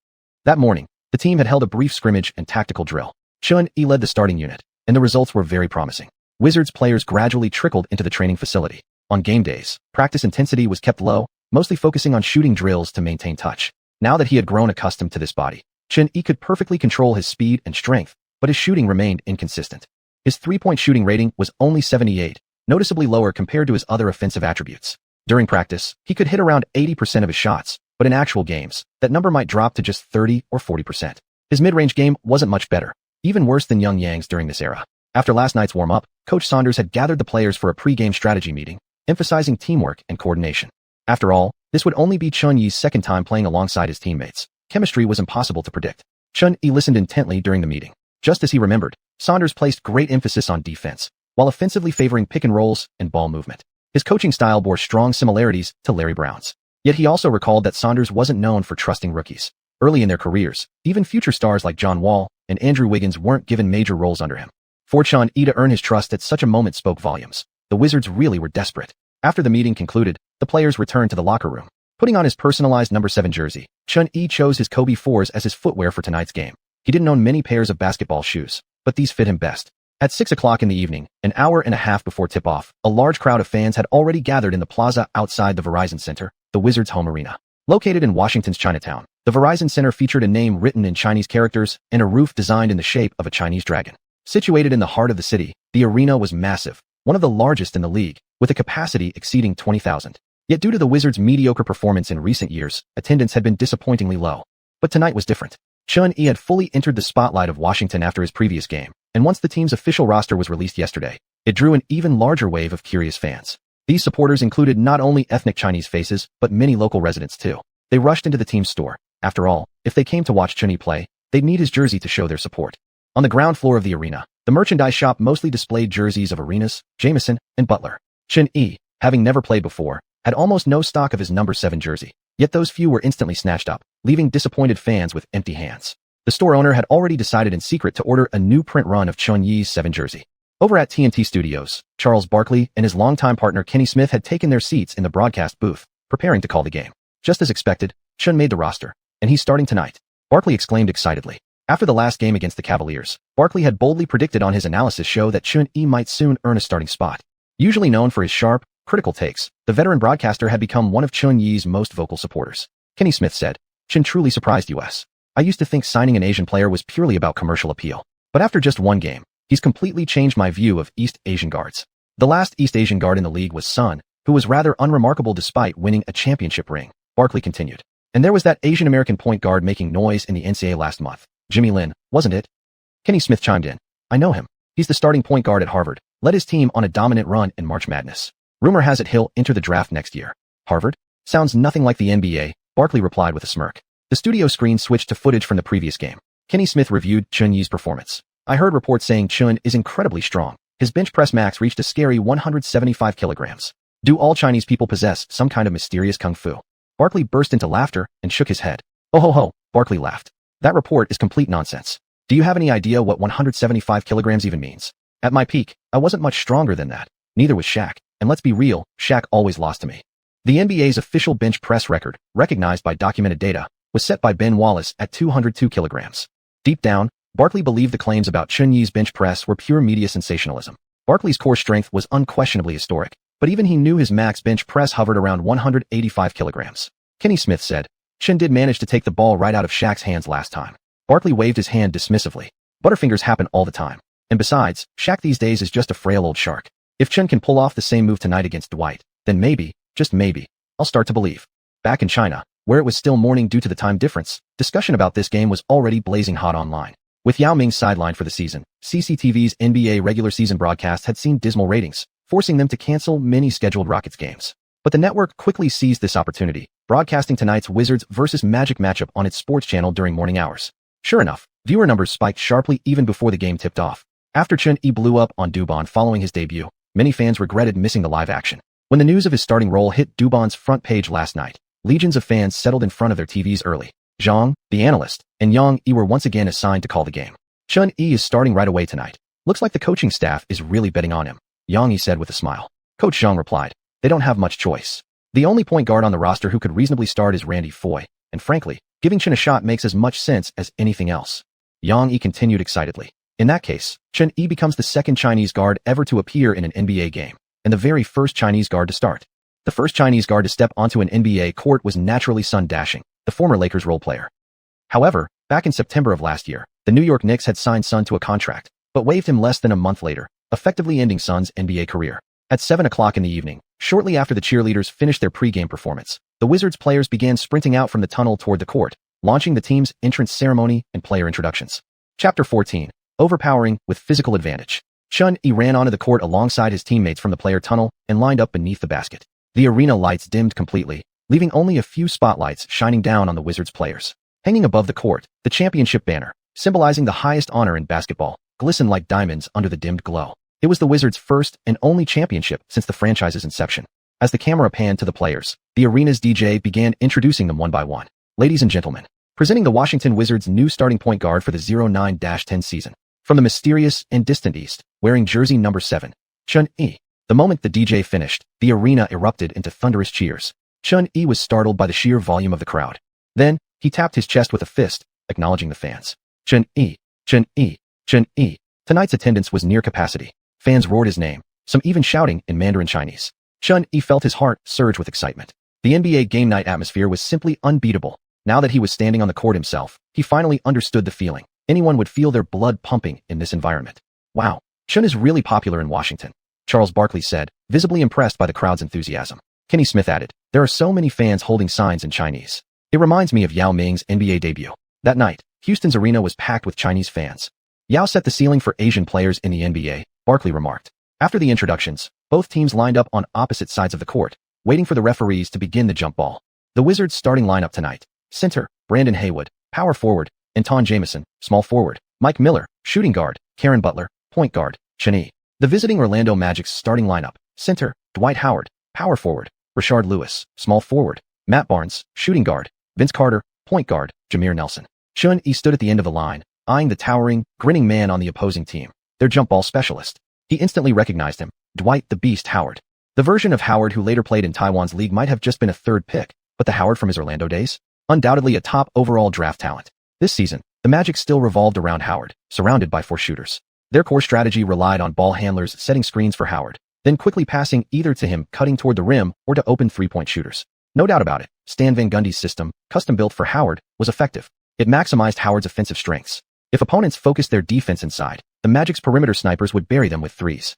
That morning, the team had held a brief scrimmage and tactical drill. Chun-Yi led the starting unit, and the results were very promising. Wizards players gradually trickled into the training facility. On game days, practice intensity was kept low, mostly focusing on shooting drills to maintain touch. Now that he had grown accustomed to this body, Xianxia could perfectly control his speed and strength, but his shooting remained inconsistent. His three-point shooting rating was only 78, noticeably lower compared to his other offensive attributes. During practice, he could hit around 80% of his shots, but in actual games, that number might drop to just 30 or 40%. His mid-range game wasn't much better, even worse than Young Yang's during this era. After last night's warm-up, Coach Saunders had gathered the players for a pre-game strategy meeting, emphasizing teamwork and coordination. After all, this would only be Chunyi's second time playing alongside his teammates. Chemistry was impossible to predict. Chunyi listened intently during the meeting. Just as he remembered, Saunders placed great emphasis on defense, while offensively favoring pick and rolls and ball movement. His coaching style bore strong similarities to Larry Brown's. Yet he also recalled that Saunders wasn't known for trusting rookies. Early in their careers, even future stars like John Wall and Andrew Wiggins weren't given major roles under him. For Chunyi to earn his trust at such a moment spoke volumes. The Wizards really were desperate. After the meeting concluded, the players returned to the locker room. Putting on his personalized number 7 jersey, Chunyi chose his Kobe 4s as his footwear for tonight's game. He didn't own many pairs of basketball shoes, but these fit him best. At 6 o'clock in the evening, an hour and a half before tip-off, a large crowd of fans had already gathered in the plaza outside the Verizon Center, the Wizards' home arena. Located in Washington's Chinatown, the Verizon Center featured a name written in Chinese characters and a roof designed in the shape of a Chinese dragon. Situated in the heart of the city, the arena was massive, one of the largest in the league, with a capacity exceeding 20,000. Yet due to the Wizards' mediocre performance in recent years, attendance had been disappointingly low. But tonight was different. Chunyi had fully entered the spotlight of Washington after his previous game, and once the team's official roster was released yesterday, it drew an even larger wave of curious fans. These supporters included not only ethnic Chinese faces, but many local residents too. They rushed into the team's store. After all, if they came to watch Chunyi play, they'd need his jersey to show their support. On the ground floor of the arena, the merchandise shop mostly displayed jerseys of Arenas, Jameson, and Butler. Chunyi, having never played before, had almost no stock of his number 7 jersey, yet those few were instantly snatched up, leaving disappointed fans with empty hands. The store owner had already decided in secret to order a new print run of Chunyi's 7 jersey. Over at TNT Studios, Charles Barkley and his longtime partner Kenny Smith had taken their seats in the broadcast booth, preparing to call the game. Just as expected, Chun made the roster, and he's starting tonight. Barkley exclaimed excitedly. After the last game against the Cavaliers, Barkley had boldly predicted on his analysis show that Chunyi might soon earn a starting spot. Usually known for his sharp, critical takes, the veteran broadcaster had become one of Chunyi's most vocal supporters. Kenny Smith said, "Chun truly surprised us. I used to think signing an Asian player was purely about commercial appeal. But after just one game, he's completely changed my view of East Asian guards." The last East Asian guard in the league was Sun, who was rather unremarkable despite winning a championship ring. Barkley continued. And there was that Asian American point guard making noise in the NCAA last month. Jimmy Lin, wasn't it? Kenny Smith chimed in. I know him. He's the starting point guard at Harvard, led his team on a dominant run in March Madness. Rumor has it he'll enter the draft next year. Harvard? Sounds nothing like the NBA, Barkley replied with a smirk. The studio screen switched to footage from the previous game. Kenny Smith reviewed Chunyi's performance. I heard reports saying Chun is incredibly strong. His bench press max reached a scary 175 kilograms. Do all Chinese people possess some kind of mysterious kung fu? Barkley burst into laughter and shook his head. Oh ho ho, Barkley laughed. That report is complete nonsense. Do you have any idea what 175 kilograms even means? At my peak, I wasn't much stronger than that. Neither was Shaq. And let's be real, Shaq always lost to me. The NBA's official bench press record, recognized by documented data, was set by Ben Wallace at 202 kilograms. Deep down, Barkley believed the claims about Chunyi's bench press were pure media sensationalism. Barkley's core strength was unquestionably historic, but even he knew his max bench press hovered around 185 kilograms. Kenny Smith said, Chun did manage to take the ball right out of Shaq's hands last time. Barkley waved his hand dismissively. Butterfingers happen all the time. And besides, Shaq these days is just a frail old shark. If Chun can pull off the same move tonight against Dwight, then maybe, just maybe, I'll start to believe. Back in China, where it was still morning due to the time difference, discussion about this game was already blazing hot online. With Yao Ming sidelined for the season, CCTV's NBA regular season broadcast had seen dismal ratings, forcing them to cancel many scheduled Rockets games. But the network quickly seized this opportunity, broadcasting tonight's Wizards vs. Magic matchup on its sports channel during morning hours. Sure enough, viewer numbers spiked sharply even before the game tipped off. After Chunyi blew up on Dubon following his debut, many fans regretted missing the live action. When the news of his starting role hit Dubon's front page last night, legions of fans settled in front of their TVs early. Zhang, the analyst, and Yang Yi were once again assigned to call the game. Chunyi is starting right away tonight. Looks like the coaching staff is really betting on him, Yang Yi said with a smile. Coach Zhang replied, they don't have much choice. The only point guard on the roster who could reasonably start is Randy Foye, and frankly, giving Chun a shot makes as much sense as anything else. Yang Yi continued excitedly. In that case, Chen Yi becomes the second Chinese guard ever to appear in an NBA game, and the very first Chinese guard to start. The first Chinese guard to step onto an NBA court was naturally Sun Dashing, the former Lakers role player. However, back in September of last year, the New York Knicks had signed Sun to a contract, but waived him less than a month later, effectively ending Sun's NBA career. At 7 o'clock in the evening, shortly after the cheerleaders finished their pre-game performance, the Wizards players began sprinting out from the tunnel toward the court, launching the team's entrance ceremony and player introductions. Chapter 14. Overpowering with physical advantage. Chun Yi ran onto the court alongside his teammates from the player tunnel and lined up beneath the basket. The arena lights dimmed completely, leaving only a few spotlights shining down on the Wizards players. Hanging above the court, the championship banner, symbolizing the highest honor in basketball, glistened like diamonds under the dimmed glow. It was the Wizards' first and only championship since the franchise's inception. As the camera panned to the players, the arena's DJ began introducing them one by one. Ladies and gentlemen, presenting the Washington Wizards' new starting point guard for the 09-10 season. From the mysterious and distant East, wearing jersey number 7, Chun Yi. The moment the DJ finished, the arena erupted into thunderous cheers. Chun Yi was startled by the sheer volume of the crowd. Then, he tapped his chest with a fist, acknowledging the fans. Chun Yi, Chun Yi, Chun Yi. Tonight's attendance was near capacity. Fans roared his name, some even shouting in Mandarin Chinese. Chun Yi felt his heart surge with excitement. The NBA game night atmosphere was simply unbeatable. Now that he was standing on the court himself, he finally understood the feeling. Anyone would feel their blood pumping in this environment. Wow, Chun is really popular in Washington, Charles Barkley said, visibly impressed by the crowd's enthusiasm. Kenny Smith added, there are so many fans holding signs in Chinese. It reminds me of Yao Ming's NBA debut. That night, Houston's arena was packed with Chinese fans. Yao set the ceiling for Asian players in the NBA, Barkley remarked. After the introductions, both teams lined up on opposite sides of the court, waiting for the referees to begin the jump ball. The Wizards' starting lineup tonight: center, Brandon Haywood; power forward, Anton Jamison; small forward, Mike Miller; shooting guard, Karen Butler; point guard, Chen Yi. The visiting Orlando Magic's starting lineup: center, Dwight Howard; power forward, Rashard Lewis; small forward, Matt Barnes; shooting guard, Vince Carter; point guard, Jameer Nelson. Chun Yi stood at the end of the line, eyeing the towering, grinning man on the opposing team, their jump ball specialist. He instantly recognized him, Dwight the Beast Howard. The version of Howard who later played in Taiwan's league might have just been a third pick, but the Howard from his Orlando days? Undoubtedly a top overall draft talent. This season, the Magic still revolved around Howard, surrounded by 4 shooters. Their core strategy relied on ball handlers setting screens for Howard, then quickly passing either to him cutting toward the rim or to open three-point shooters. No doubt about it, Stan Van Gundy's system, custom-built for Howard, was effective. It maximized Howard's offensive strengths. If opponents focused their defense inside, the Magic's perimeter snipers would bury them with threes.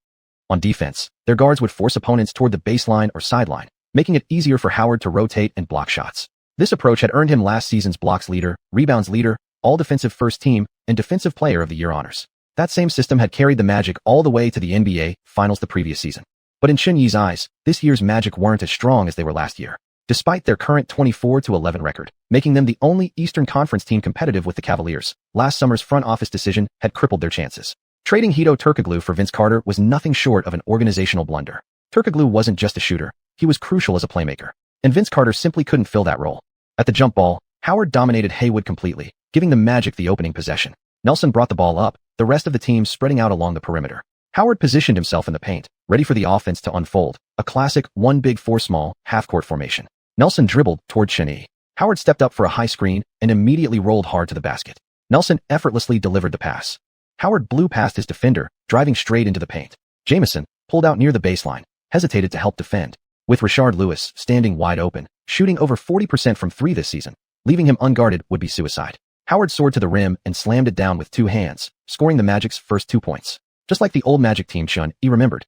On defense, their guards would force opponents toward the baseline or sideline, making it easier for Howard to rotate and block shots. This approach had earned him last season's blocks leader, rebounds leader, all-defensive first team, and defensive player of the year honors. That same system had carried the Magic all the way to the NBA Finals the previous season. But in Chen Yi's eyes, this year's Magic weren't as strong as they were last year, despite their current 24-11 record, making them the only Eastern Conference team competitive with the Cavaliers. Last summer's front office decision had crippled their chances. Trading Hedo Turkoglu for Vince Carter was nothing short of an organizational blunder. Turkoglu wasn't just a shooter, he was crucial as a playmaker, and Vince Carter simply couldn't fill that role. At the jump ball, Howard dominated Haywood completely, giving the Magic the opening possession. Nelson brought the ball up, the rest of the team spreading out along the perimeter. Howard positioned himself in the paint, ready for the offense to unfold, a classic 1 big 4 small, half-court formation. Nelson dribbled toward Chen Yi. Howard stepped up for a high screen and immediately rolled hard to the basket. Nelson effortlessly delivered the pass. Howard blew past his defender, driving straight into the paint. Jamison, pulled out near the baseline, hesitated to help defend. With Rashard Lewis standing wide open, shooting over 40% from 3 this season, leaving him unguarded would be suicide. Howard soared to the rim and slammed it down with 2 hands, scoring the Magic's first 2 points. Just like the old Magic team Chun Yi remembered.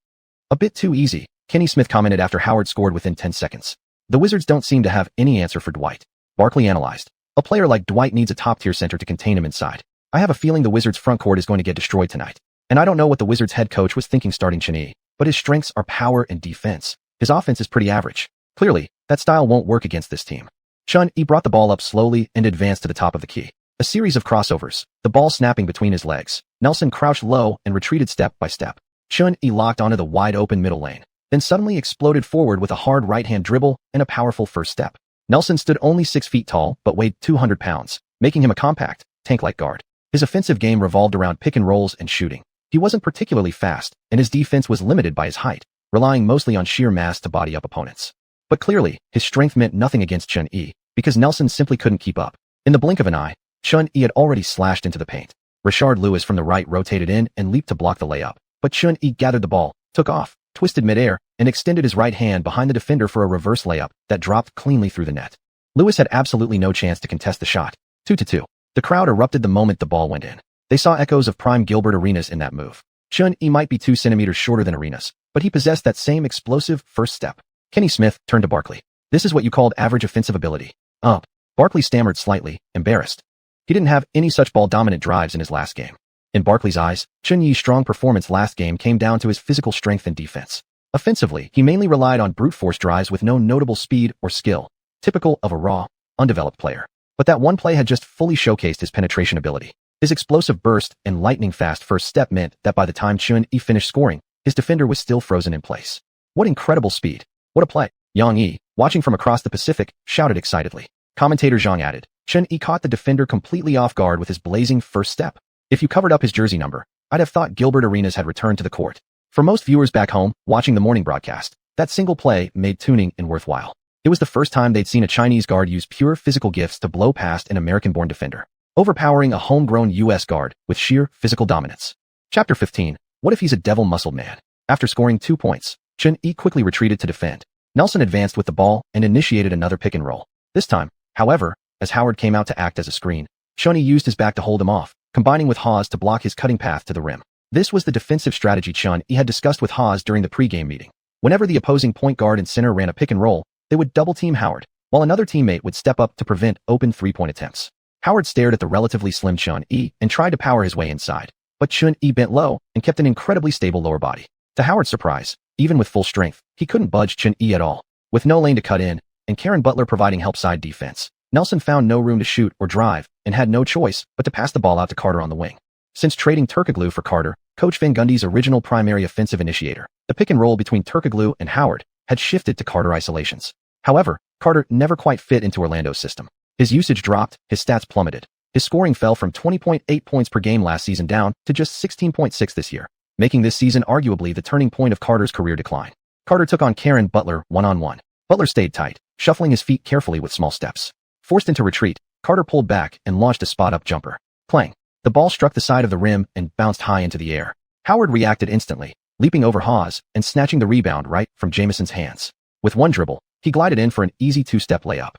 A bit too easy, Kenny Smith commented after Howard scored within 10 seconds. The Wizards don't seem to have any answer for Dwight. Barkley analyzed. A player like Dwight needs a top-tier center to contain him inside. I have a feeling the Wizards' front court is going to get destroyed tonight. And I don't know what the Wizards' head coach was thinking starting Chen Yi, but his strengths are power and defense. His offense is pretty average. Clearly, that style won't work against this team. Chun Yi brought the ball up slowly and advanced to the top of the key. A series of crossovers, the ball snapping between his legs. Nelson crouched low and retreated step by step. Chun Yi locked onto the wide-open middle lane, then suddenly exploded forward with a hard right-hand dribble and a powerful first step. Nelson stood only 6 feet tall but weighed 200 pounds, making him a compact, tank-like guard. His offensive game revolved around pick and rolls and shooting. He wasn't particularly fast, and his defense was limited by his height, relying mostly on sheer mass to body up opponents. But clearly, his strength meant nothing against Chun Yi, because Nelson simply couldn't keep up. In the blink of an eye, Chun Yi had already slashed into the paint. Rashard Lewis from the right rotated in and leaped to block the layup, but Chun-Yi gathered the ball, took off, twisted midair, and extended his right hand behind the defender for a reverse layup that dropped cleanly through the net. Lewis had absolutely no chance to contest the shot. 2-2. The crowd erupted the moment the ball went in. They saw echoes of prime Gilbert Arenas in that move. Chun-Yi might be 2 centimeters shorter than Arenas, but he possessed that same explosive first step. Kenny Smith turned to Barkley. This is what you called average offensive ability. Up. Barkley stammered slightly, embarrassed. He didn't have any such ball-dominant drives in his last game. In Barkley's eyes, Chun-Yi's strong performance last game came down to his physical strength and defense. Offensively, he mainly relied on brute force drives with no notable speed or skill, typical of a raw, undeveloped player. But that one play had just fully showcased his penetration ability. His explosive burst and lightning-fast first step meant that by the time Chun-Yi finished scoring, his defender was still frozen in place. What incredible speed. What a play. Yang Yi, watching from across the Pacific, shouted excitedly. Commentator Zhang added, Chun-Yi caught the defender completely off guard with his blazing first step. If you covered up his jersey number, I'd have thought Gilbert Arenas had returned to the court. For most viewers back home, watching the morning broadcast, that single play made tuning in worthwhile. It was the first time they'd seen a Chinese guard use pure physical gifts to blow past an American-born defender, overpowering a homegrown U.S. guard with sheer physical dominance. Chapter 15. What if he's a devil-muscled man? After scoring 2 points, Chun-Yi quickly retreated to defend. Nelson advanced with the ball and initiated another pick and roll. This time, however, as Howard came out to act as a screen, Chun-Yi used his back to hold him off, combining with Haas to block his cutting path to the rim. This was the defensive strategy Chun-Yi had discussed with Haas during the pregame meeting. Whenever the opposing point guard and center ran a pick and roll, they would double-team Howard, while another teammate would step up to prevent open three-point attempts. Howard stared at the relatively slim Chun-Yi and tried to power his way inside, but Chun-Yi bent low and kept an incredibly stable lower body. To Howard's surprise, even with full strength, he couldn't budge Chun-Yi at all. With no lane to cut in, and Karen Butler providing help side defense, Nelson found no room to shoot or drive and had no choice but to pass the ball out to Carter on the wing. Since trading Turkoglu for Carter, Coach Van Gundy's original primary offensive initiator, the pick and roll between Turkoglu and Howard, had shifted to Carter isolations. However, Carter never quite fit into Orlando's system. His usage dropped, his stats plummeted. His scoring fell from 20.8 points per game last season down to just 16.6 this year, making this season arguably the turning point of Carter's career decline. Carter took on Karen Butler one-on-one. Butler stayed tight, shuffling his feet carefully with small steps. Forced into retreat, Carter pulled back and launched a spot-up jumper. Clang. The ball struck the side of the rim and bounced high into the air. Howard reacted instantly, leaping over Haas and snatching the rebound right from Jamison's hands. With one dribble, he glided in for an easy 2-step layup.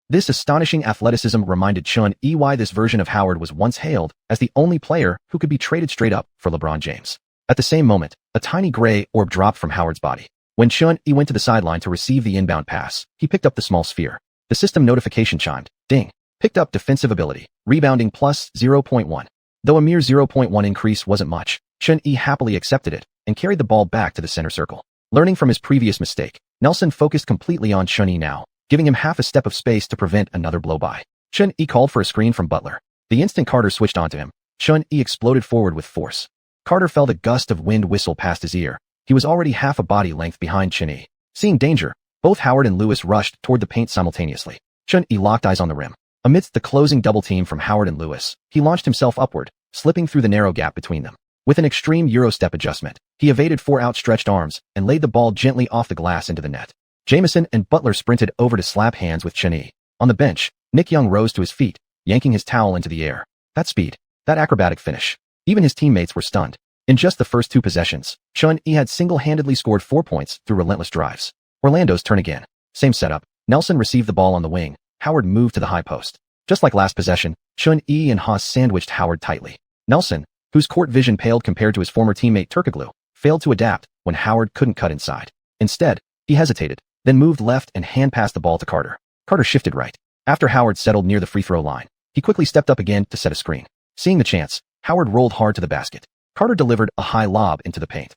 This astonishing athleticism reminded Chun-Yi why this version of Howard was once hailed as the only player who could be traded straight up for LeBron James. At the same moment, a tiny gray orb dropped from Howard's body. When Chun-Yi went to the sideline to receive the inbound pass, he picked up the small sphere. The system notification chimed. Ding. Picked up defensive ability. Rebounding plus 0.1. Though a mere 0.1 increase wasn't much, Chun-Yi happily accepted it and carried the ball back to the center circle. Learning from his previous mistake, Nelson focused completely on Chun-Yi now, giving him half a step of space to prevent another blow-by. Chun-Yi called for a screen from Butler. The instant Carter switched onto him, Chun-Yi exploded forward with force. Carter felt a gust of wind whistle past his ear. He was already half a body length behind Chun-Yi. Seeing danger, both Howard and Lewis rushed toward the paint simultaneously. Chun-Yi locked eyes on the rim. Amidst the closing double team from Howard and Lewis, he launched himself upward, slipping through the narrow gap between them. With an extreme Eurostep adjustment, he evaded 4 outstretched arms and laid the ball gently off the glass into the net. Jamison and Butler sprinted over to slap hands with Chun-Yi. On the bench, Nick Young rose to his feet, yanking his towel into the air. That speed, that acrobatic finish. Even his teammates were stunned. In just the first 2 possessions, Chun-Yi had single-handedly scored 4 points through relentless drives. Orlando's turn again. Same setup. Nelson received the ball on the wing. Howard moved to the high post. Just like last possession, Chun-Yi and Haas sandwiched Howard tightly. Nelson, whose court vision paled compared to his former teammate Turkoglu, failed to adapt when Howard couldn't cut inside. Instead, he hesitated, then moved left and hand-passed the ball to Carter. Carter shifted right. After Howard settled near the free-throw line, he quickly stepped up again to set a screen. Seeing the chance, Howard rolled hard to the basket. Carter delivered a high lob into the paint.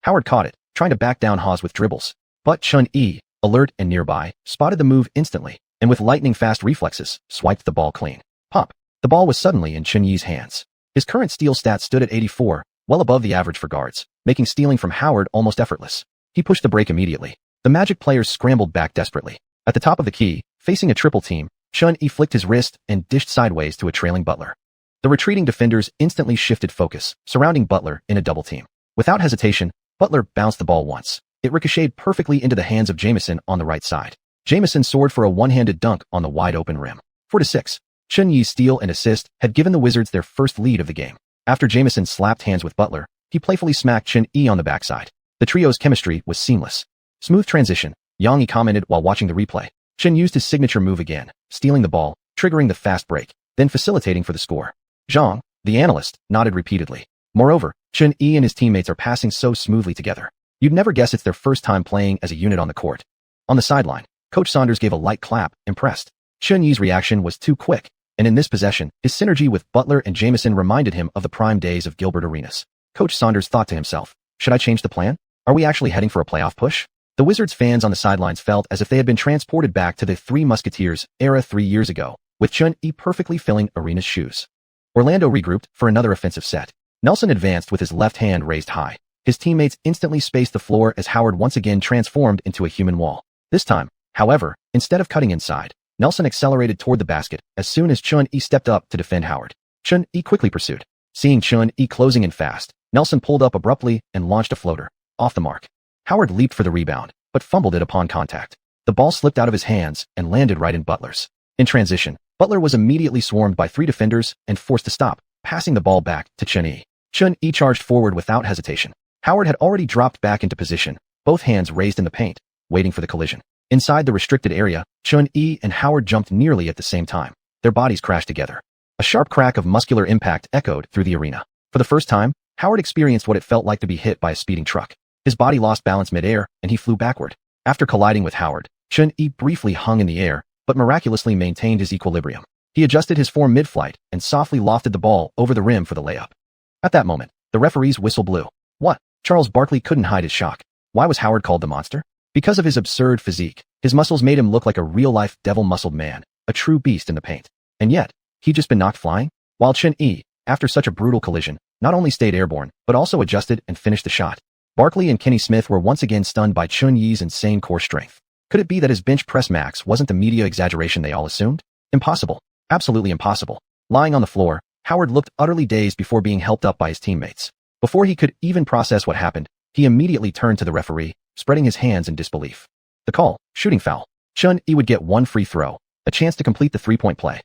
Howard caught it, trying to back down Haas with dribbles. But Chun-Yi, alert and nearby, spotted the move instantly, and with lightning-fast reflexes, swiped the ball clean. Pop. The ball was suddenly in Chun-Yi's hands. His current steal stat stood at 84, well above the average for guards, making stealing from Howard almost effortless. He pushed the break immediately. The Magic players scrambled back desperately. At the top of the key, facing a triple team, Chun-Yi flicked his wrist and dished sideways to a trailing Butler. The retreating defenders instantly shifted focus, surrounding Butler in a double team. Without hesitation, Butler bounced the ball once. It ricocheted perfectly into the hands of Jamison on the right side. Jamison soared for a one-handed dunk on the wide-open rim. 4-6. Chun-Yi's steal and assist had given the Wizards their first lead of the game. After Jamison slapped hands with Butler, he playfully smacked Xian on the backside. The trio's chemistry was seamless. Smooth transition, Yang Yi commented while watching the replay. Chen used his signature move again, stealing the ball, triggering the fast break, then facilitating for the score. Zhang, the analyst, nodded repeatedly. Moreover, Chen and his teammates are passing so smoothly together. You'd never guess it's their first time playing as a unit on the court. On the sideline, Coach Saunders gave a light clap, impressed. Chen Yi's reaction was too quick, and in this possession, his synergy with Butler and Jamison reminded him of the prime days of Gilbert Arenas. Coach Saunders thought to himself, should I change the plan? Are we actually heading for a playoff push? The Wizards fans on the sidelines felt as if they had been transported back to the Three Musketeers era 3 years ago, with Chen perfectly filling Arena's shoes. Orlando regrouped for another offensive set. Nelson advanced with his left hand raised high. His teammates instantly spaced the floor as Howard once again transformed into a human wall. This time, however, instead of cutting inside, Nelson accelerated toward the basket as soon as Chen stepped up to defend Howard. Chen quickly pursued. Seeing Chen closing in fast, Nelson pulled up abruptly and launched a floater. Off the mark. Howard leaped for the rebound, but fumbled it upon contact. The ball slipped out of his hands and landed right in Butler's. In transition, Butler was immediately swarmed by 3 defenders and forced to stop, passing the ball back to Chen. Chen charged forward without hesitation. Howard had already dropped back into position, both hands raised in the paint, waiting for the collision. Inside the restricted area, Chen and Howard jumped nearly at the same time. Their bodies crashed together. A sharp crack of muscular impact echoed through the arena. For the first time, Howard experienced what it felt like to be hit by a speeding truck. His body lost balance mid-air, and he flew backward. After colliding with Howard, Chen briefly hung in the air, but miraculously maintained his equilibrium. He adjusted his form mid-flight and softly lofted the ball over the rim for the layup. At that moment, the referee's whistle blew. What? Charles Barkley couldn't hide his shock. Why was Howard called the monster? Because of his absurd physique, his muscles made him look like a real-life devil-muscled man, a true beast in the paint. And yet, he'd just been knocked flying? While Chen after such a brutal collision, not only stayed airborne, but also adjusted and finished the shot. Barkley and Kenny Smith were once again stunned by Chen insane core strength. Could it be that his bench press max wasn't the media exaggeration they all assumed? Impossible. Absolutely impossible. Lying on the floor, Howard looked utterly dazed before being helped up by his teammates. Before he could even process what happened, he immediately turned to the referee, spreading his hands in disbelief. The call, shooting foul. Chen would get one free throw, a chance to complete the 3-point play.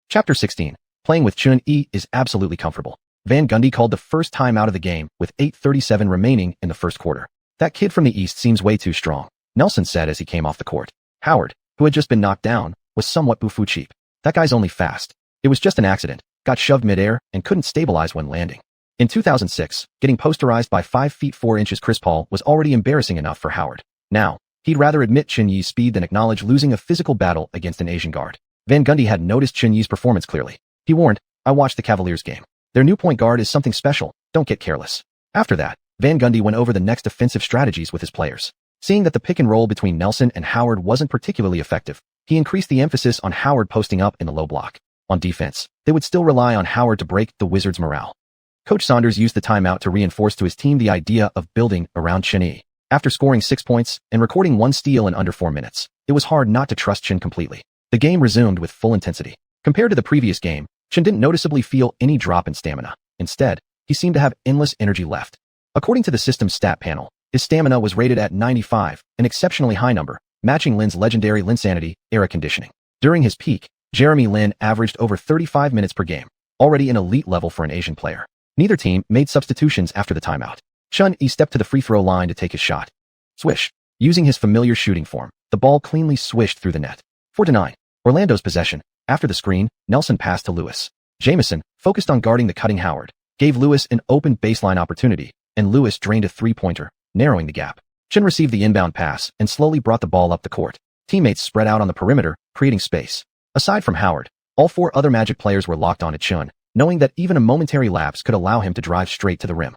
Chapter 16. Playing with Chen is absolutely comfortable. Van Gundy called the first time out of the game with 8:37 remaining in the first quarter. That kid from the East seems way too strong, Nelson said as he came off the court. Howard, who had just been knocked down, was somewhat boo-foo cheap. That guy's only fast. It was just an accident, got shoved mid-air, and couldn't stabilize when landing. In 2006, getting posterized by 5 feet 4 inches Chris Paul was already embarrassing enough for Howard. Now, he'd rather admit Chen speed than acknowledge losing a physical battle against an Asian guard. Van Gundy had noticed Chen performance clearly. He warned, I watched the Cavaliers game. Their new point guard is something special, don't get careless. After that, Van Gundy went over the next offensive strategies with his players. Seeing that the pick and roll between Nelson and Howard wasn't particularly effective, he increased the emphasis on Howard posting up in the low block. On defense, they would still rely on Howard to break the Wizards' morale. Coach Saunders used the timeout to reinforce to his team the idea of building around Chen. After scoring 6 points and recording 1 steal in under 4 minutes, it was hard not to trust Chen completely. The game resumed with full intensity. Compared to the previous game, Chen didn't noticeably feel any drop in stamina. Instead, he seemed to have endless energy left. According to the system's stat panel, his stamina was rated at 95, an exceptionally high number, matching Lin's legendary Linsanity era conditioning. During his peak, Jeremy Lin averaged over 35 minutes per game, already an elite level for an Asian player. Neither team made substitutions after the timeout. Chen stepped to the free throw line to take his shot. Swish. Using his familiar shooting form, the ball cleanly swished through the net. 4-9. Orlando's possession. After the screen, Nelson passed to Lewis. Jamison, focused on guarding the cutting Howard, gave Lewis an open baseline opportunity, and Lewis drained a 3-pointer, narrowing the gap. Chen received the inbound pass and slowly brought the ball up the court. Teammates spread out on the perimeter, creating space. Aside from Howard, all 4 other Magic players were locked on at Chen, knowing that even a momentary lapse could allow him to drive straight to the rim.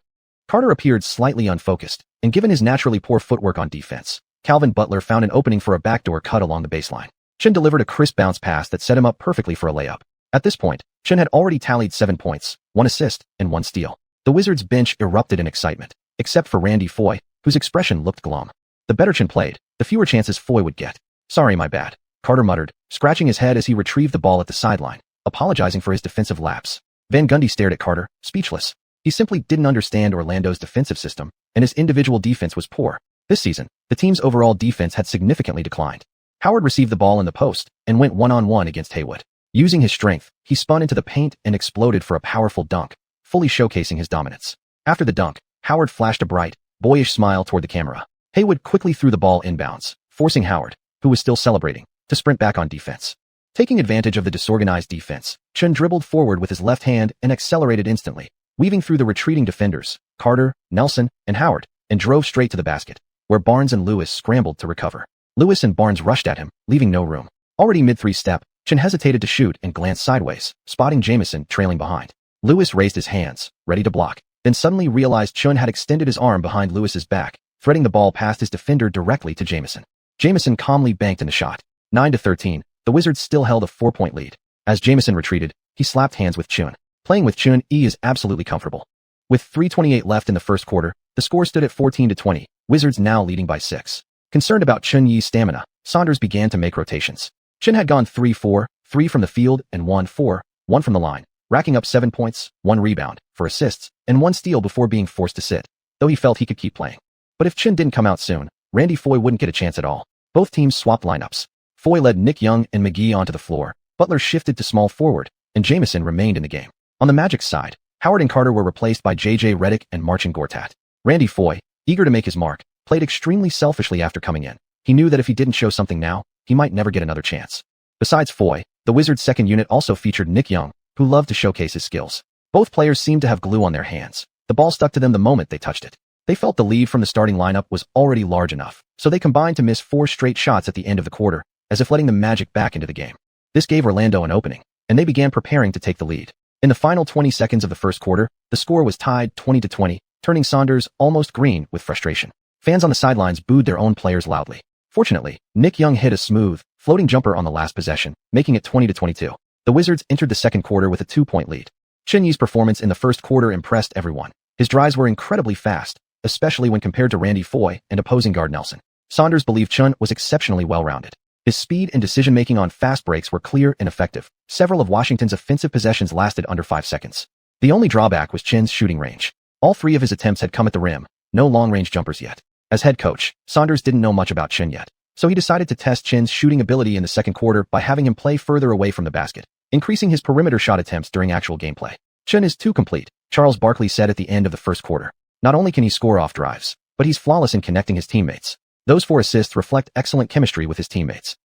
Carter appeared slightly unfocused, and given his naturally poor footwork on defense, Calvin Butler found an opening for a backdoor cut along the baseline. Chen delivered a crisp bounce pass that set him up perfectly for a layup. At this point, Chen had already tallied 7 points, 1 assist, and 1 steal. The Wizards' bench erupted in excitement, except for Randy Foye, whose expression looked glum. The better Chen played, the fewer chances Foye would get. Sorry, my bad, Carter muttered, scratching his head as he retrieved the ball at the sideline, apologizing for his defensive lapse. Van Gundy stared at Carter, speechless. He simply didn't understand Orlando's defensive system, and his individual defense was poor. This season, the team's overall defense had significantly declined. Howard received the ball in the post and went one-on-one against Haywood. Using his strength, he spun into the paint and exploded for a powerful dunk, fully showcasing his dominance. After the dunk, Howard flashed a bright, boyish smile toward the camera. Haywood quickly threw the ball inbounds, forcing Howard, who was still celebrating, to sprint back on defense. Taking advantage of the disorganized defense, Chun dribbled forward with his left hand and accelerated instantly, weaving through the retreating defenders, Carter, Nelson, and Howard, and drove straight to the basket, where Barnes and Lewis scrambled to recover. Lewis and Barnes rushed at him, leaving no room. Already mid-3 step, Chun hesitated to shoot and glanced sideways, spotting Jamison trailing behind. Lewis raised his hands, ready to block, then suddenly realized Chun had extended his arm behind Lewis's back, threading the ball past his defender directly to Jamison. Jamison calmly banked in the shot. 9-13, the Wizards still held a 4-point lead. As Jamison retreated, he slapped hands with Chun. Playing with Chun is absolutely comfortable. With 3:28 left in the first quarter, the score stood at 14-20, Wizards now leading by 6. Concerned about Chun-Yi's stamina, Saunders began to make rotations. Chun had gone 3-4, 3 from the field and 1-4, 1 from the line, racking up 7 points, 1 rebound, 4 assists, and 1 steal before being forced to sit, though he felt he could keep playing. But if Chun didn't come out soon, Randy Foye wouldn't get a chance at all. Both teams swapped lineups. Foye led Nick Young and McGee onto the floor, Butler shifted to small forward, and Jamison remained in the game. On the Magic's side, Howard and Carter were replaced by J.J. Redick and Marcin Gortat. Randy Foye, eager to make his mark, played extremely selfishly after coming in. He knew that if he didn't show something now, he might never get another chance. Besides Foye, the Wizards' second unit also featured Nick Young, who loved to showcase his skills. Both players seemed to have glue on their hands. The ball stuck to them the moment they touched it. They felt the lead from the starting lineup was already large enough, so they combined to miss 4 straight shots at the end of the quarter, as if letting the Magic back into the game. This gave Orlando an opening, and they began preparing to take the lead. In the final 20 seconds of the first quarter, the score was tied 20-20, turning Saunders almost green with frustration. Fans on the sidelines booed their own players loudly. Fortunately, Nick Young hit a smooth, floating jumper on the last possession, making it 20-22. The Wizards entered the second quarter with a 2-point lead. Chun-Yi's performance in the first quarter impressed everyone. His drives were incredibly fast, especially when compared to Randy Foye and opposing guard Nelson. Saunders believed Chun was exceptionally well-rounded. His speed and decision-making on fast breaks were clear and effective. Several of Washington's offensive possessions lasted under 5 seconds. The only drawback was Chun's shooting range. All 3 of his attempts had come at the rim, no long-range jumpers yet. As head coach, Saunders didn't know much about Chun yet, so he decided to test Chun's shooting ability in the second quarter by having him play further away from the basket, increasing his perimeter shot attempts during actual gameplay. Chun is too complete, Charles Barkley said at the end of the first quarter. Not only can he score off drives, but he's flawless in connecting his teammates. Those 4 assists reflect excellent chemistry with his teammates.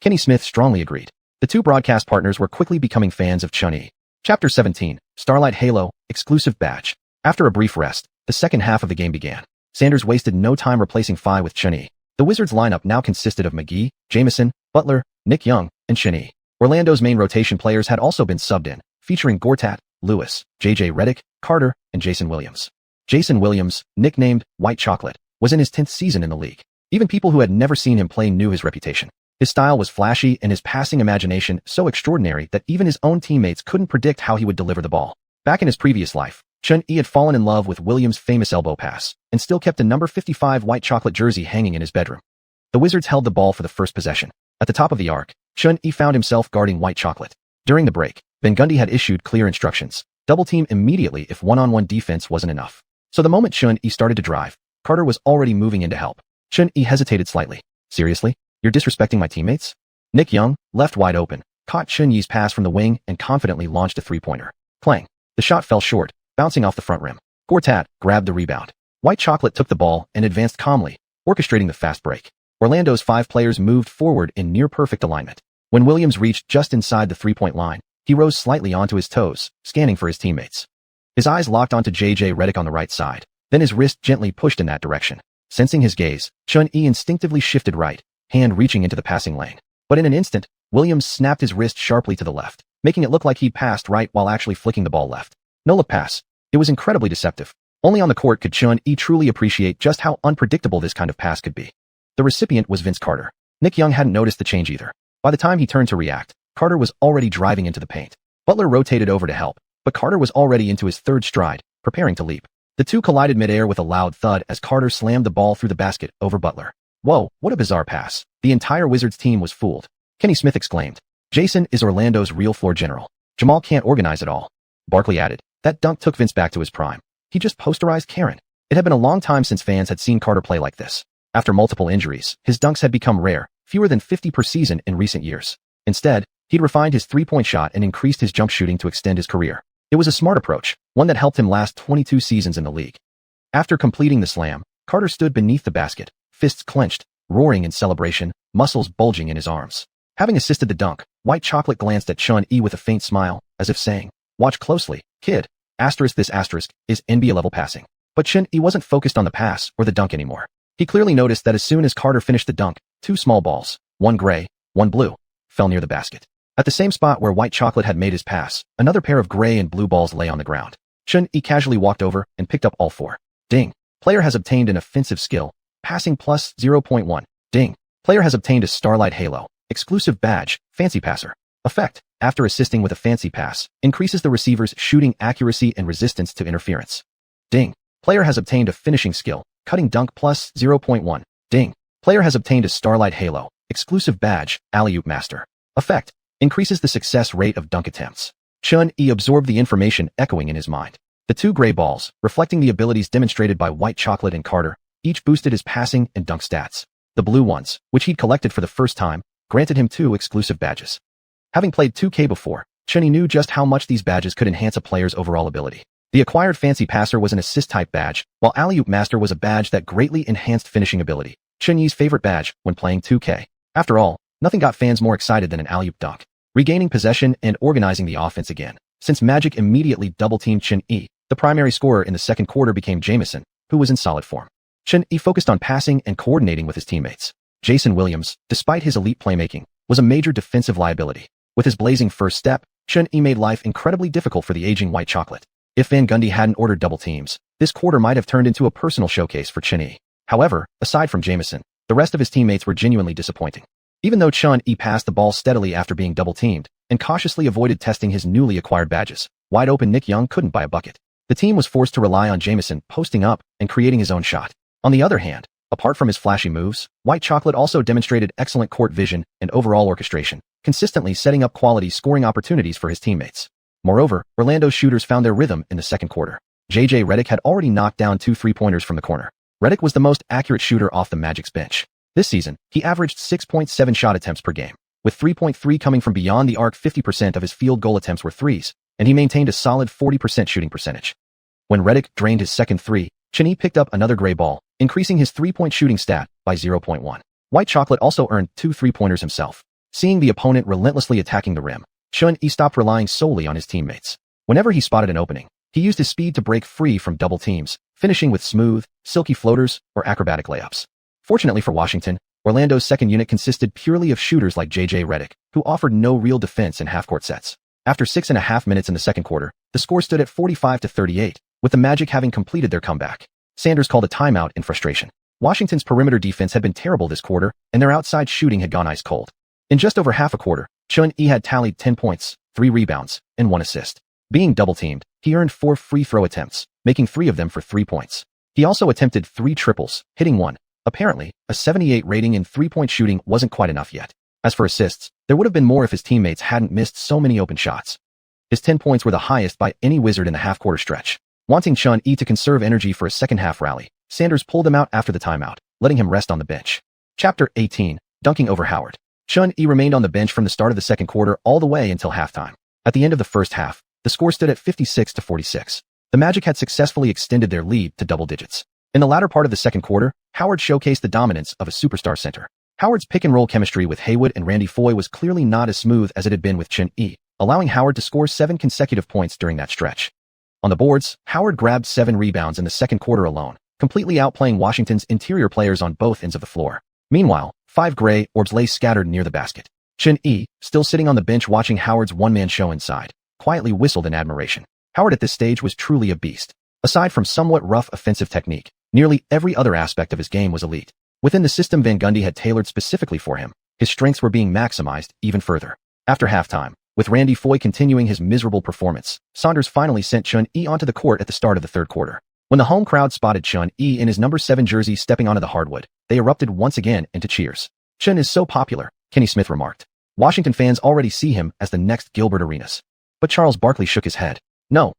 Kenny Smith strongly agreed. The 2 broadcast partners were quickly becoming fans of Chun-Yi. Chapter 17, Starlight Halo, Exclusive Badge. After a brief rest, the second half of the game began. Sanders wasted no time replacing Foye with Chun-Yi. The Wizards' lineup now consisted of McGee, Jamison, Butler, Nick Young, and Chun-Yi. Orlando's main rotation players had also been subbed in, featuring Gortat, Lewis, J.J. Redick, Carter, and Jason Williams. Jason Williams, nicknamed White Chocolate, was in his 10th season in the league. Even people who had never seen him play knew his reputation. His style was flashy and his passing imagination so extraordinary that even his own teammates couldn't predict how he would deliver the ball. Back in his previous life, Chun-Yi had fallen in love with Williams' famous elbow pass and still kept a number 55 white chocolate jersey hanging in his bedroom. The Wizards held the ball for the first possession. At the top of the arc, Chun-Yi found himself guarding White Chocolate. During the break, Van Gundy had issued clear instructions. Double team immediately if one-on-one defense wasn't enough. So the moment Chun-Yi started to drive, Carter was already moving in to help. Chun-Yi hesitated slightly. Seriously? You're disrespecting my teammates? Nick Young, left wide open, caught Chun-Yi's pass from the wing and confidently launched a three-pointer. Clang. The shot fell short, bouncing off the front rim. Gortat grabbed the rebound. White Chocolate took the ball and advanced calmly, orchestrating the fast break. Orlando's 5 players moved forward in near-perfect alignment. When Williams reached just inside the three-point line, he rose slightly onto his toes, scanning for his teammates. His eyes locked onto J.J. Redick on the right side, then his wrist gently pushed in that direction. Sensing his gaze, Chun-Yi instinctively shifted right, hand reaching into the passing lane. But in an instant, Williams snapped his wrist sharply to the left, making it look like he passed right while actually flicking the ball left. No look pass. It was incredibly deceptive. Only on the court could Chun-Yi truly appreciate just how unpredictable this kind of pass could be. The recipient was Vince Carter. Nick Young hadn't noticed the change either. By the time he turned to react, Carter was already driving into the paint. Butler rotated over to help, but Carter was already into his third stride, preparing to leap. The two collided midair with a loud thud as Carter slammed the ball through the basket over Butler. Whoa, what a bizarre pass. The entire Wizards team was fooled. Kenny Smith exclaimed. Jason is Orlando's real floor general. Jamal can't organize it all. Barkley added. That dunk took Vince back to his prime. He just posterized Karen. It had been a long time since fans had seen Carter play like this. After multiple injuries, his dunks had become rare, fewer than 50 per season in recent years. Instead, he'd refined his three-point shot and increased his jump shooting to extend his career. It was a smart approach, one that helped him last 22 seasons in the league. After completing the slam, Carter stood beneath the basket, fists clenched, roaring in celebration, muscles bulging in his arms. Having assisted the dunk, White Chocolate glanced at Chun-Yi with a faint smile, as if saying, "Watch closely, kid. This asterisk is NBA-level passing." But Chun-Yi wasn't focused on the pass or the dunk anymore. He clearly noticed that as soon as Carter finished the dunk, two small balls, one gray, one blue, fell near the basket. At the same spot where White Chocolate had made his pass, another pair of gray and blue balls lay on the ground. Chun-Yi casually walked over and picked up all four. Ding. Player has obtained an offensive skill. Passing plus 0.1. Ding. Player has obtained a Starlight Halo. Exclusive badge. Fancy Passer. Effect. After assisting with a fancy pass, increases the receiver's shooting accuracy and resistance to interference. Ding. Player has obtained a finishing skill. Cutting Dunk plus 0.1. Ding. Player has obtained a Starlight Halo. Exclusive badge. Alley-oop Master. Effect. Increases the success rate of dunk attempts. Chun-Yi absorbed the information echoing in his mind. The two gray balls, reflecting the abilities demonstrated by White Chocolate and Carter, each boosted his passing and dunk stats. The blue ones, which he'd collected for the first time, granted him 2 exclusive badges. Having played 2K before, Chun-Yi knew just how much these badges could enhance a player's overall ability. The acquired Fancy Passer was an assist-type badge, while Alley-oop Master was a badge that greatly enhanced finishing ability. Chun-Yi's favorite badge when playing 2K. After all, nothing got fans more excited than an alley-oop dunk. Regaining possession and organizing the offense again. Since Magic immediately double-teamed Chun-Yi, the primary scorer in the second quarter became Jamison, who was in solid form. Chun-Yi focused on passing and coordinating with his teammates. Jason Williams, despite his elite playmaking, was a major defensive liability. With his blazing first step, Chun-Yi made life incredibly difficult for the aging White Chocolate. If Van Gundy hadn't ordered double teams, this quarter might have turned into a personal showcase for Chun-Yi. However, aside from Jamison, the rest of his teammates were genuinely disappointing. Even though Chun-Yi passed the ball steadily after being double-teamed and cautiously avoided testing his newly acquired badges, wide-open Nick Young couldn't buy a bucket. The team was forced to rely on Jamison posting up and creating his own shot. On the other hand, apart from his flashy moves, White Chocolate also demonstrated excellent court vision and overall orchestration, consistently setting up quality scoring opportunities for his teammates. Moreover, Orlando's shooters found their rhythm in the second quarter. J.J. Redick had already knocked down 2 3-pointers from the corner. Redick was the most accurate shooter off the Magic's bench. This season, he averaged 6.7 shot attempts per game, with 3.3 coming from beyond the arc. 50% of his field goal attempts were threes, and he maintained a solid 40% shooting percentage. When Redick drained his second three, Chun-Yi picked up another gray ball, increasing his 3-point shooting stat by 0.1. White Chocolate also earned 2 3-pointers himself. Seeing the opponent relentlessly attacking the rim, Chun-Yi stopped relying solely on his teammates. Whenever he spotted an opening, he used his speed to break free from double teams, finishing with smooth, silky floaters or acrobatic layups. Fortunately for Washington, Orlando's second unit consisted purely of shooters like J.J. Redick, who offered no real defense in half-court sets. After 6.5 minutes in the second quarter, the score stood at 45-38, with the Magic having completed their comeback. Sanders called a timeout in frustration. Washington's perimeter defense had been terrible this quarter, and their outside shooting had gone ice cold. In just over half a quarter, Chun-Yi had tallied 10 points, 3 rebounds, and 1 assist. Being double-teamed, he earned 4 free throw attempts, making 3 of them for 3 points. He also attempted 3 triples, hitting 1. Apparently, a 78 rating in 3-point shooting wasn't quite enough yet. As for assists, there would have been more if his teammates hadn't missed so many open shots. His 10 points were the highest by any Wizard in the half-quarter stretch. Wanting Chun-Yi to conserve energy for a second-half rally, Sanders pulled him out after the timeout, letting him rest on the bench. Chapter 18, Dunking over Howard. Chun-Yi remained on the bench from the start of the second quarter all the way until halftime. At the end of the first half, the score stood at 56-46. The Magic had successfully extended their lead to double digits. In the latter part of the second quarter, Howard showcased the dominance of a superstar center. Howard's pick-and-roll chemistry with Haywood and Randy Foye was clearly not as smooth as it had been with Chun-Yi, allowing Howard to score 7 consecutive points during that stretch. On the boards, Howard grabbed 7 rebounds in the second quarter alone, completely outplaying Washington's interior players on both ends of the floor. Meanwhile, 5 gray orbs lay scattered near the basket. Chun-Yi, still sitting on the bench watching Howard's one-man show inside, quietly whistled in admiration. Howard at this stage was truly a beast. Aside from somewhat rough offensive technique, nearly every other aspect of his game was elite. Within the system Van Gundy had tailored specifically for him, his strengths were being maximized even further. After halftime, with Randy Foye continuing his miserable performance, Saunders finally sent Chun-Yi onto the court at the start of the third quarter. When the home crowd spotted Chun-Yi in his number 7 jersey stepping onto the hardwood, they erupted once again into cheers. Chun is so popular, Kenny Smith remarked. Washington fans already see him as the next Gilbert Arenas. But Charles Barkley shook his head. No,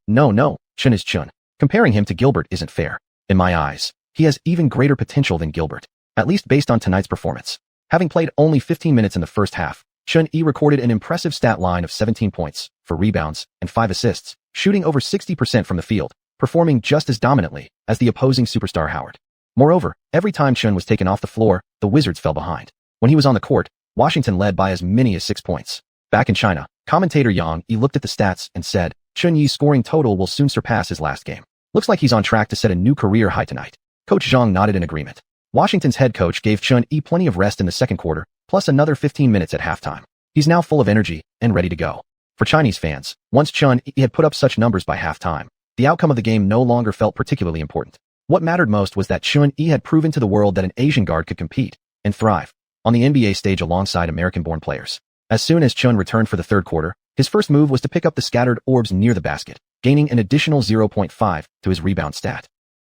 Chun is Chun. Comparing him to Gilbert isn't fair. In my eyes, he has even greater potential than Gilbert, at least based on tonight's performance. Having played only 15 minutes in the first half, Chun-Yi recorded an impressive stat line of 17 points, 4 rebounds, and 5 assists, shooting over 60% from the field, performing just as dominantly as the opposing superstar Howard. Moreover, every time Chun was taken off the floor, the Wizards fell behind. When he was on the court, Washington led by as many as 6 points. Back in China, commentator Yang Yi looked at the stats and said, Chun-Yi's scoring total will soon surpass his last game. Looks like he's on track to set a new career high tonight. Coach Zhang nodded in agreement. Washington's head coach gave Chun-Yi plenty of rest in the second quarter, plus another 15 minutes at halftime. He's now full of energy and ready to go. For Chinese fans, once Chun-Yi had put up such numbers by halftime, the outcome of the game no longer felt particularly important. What mattered most was that Chun-Yi had proven to the world that an Asian guard could compete and thrive on the NBA stage alongside American-born players. As soon as Chun returned for the third quarter, his first move was to pick up the scattered orbs near the basket, gaining an additional 0.5 to his rebound stat.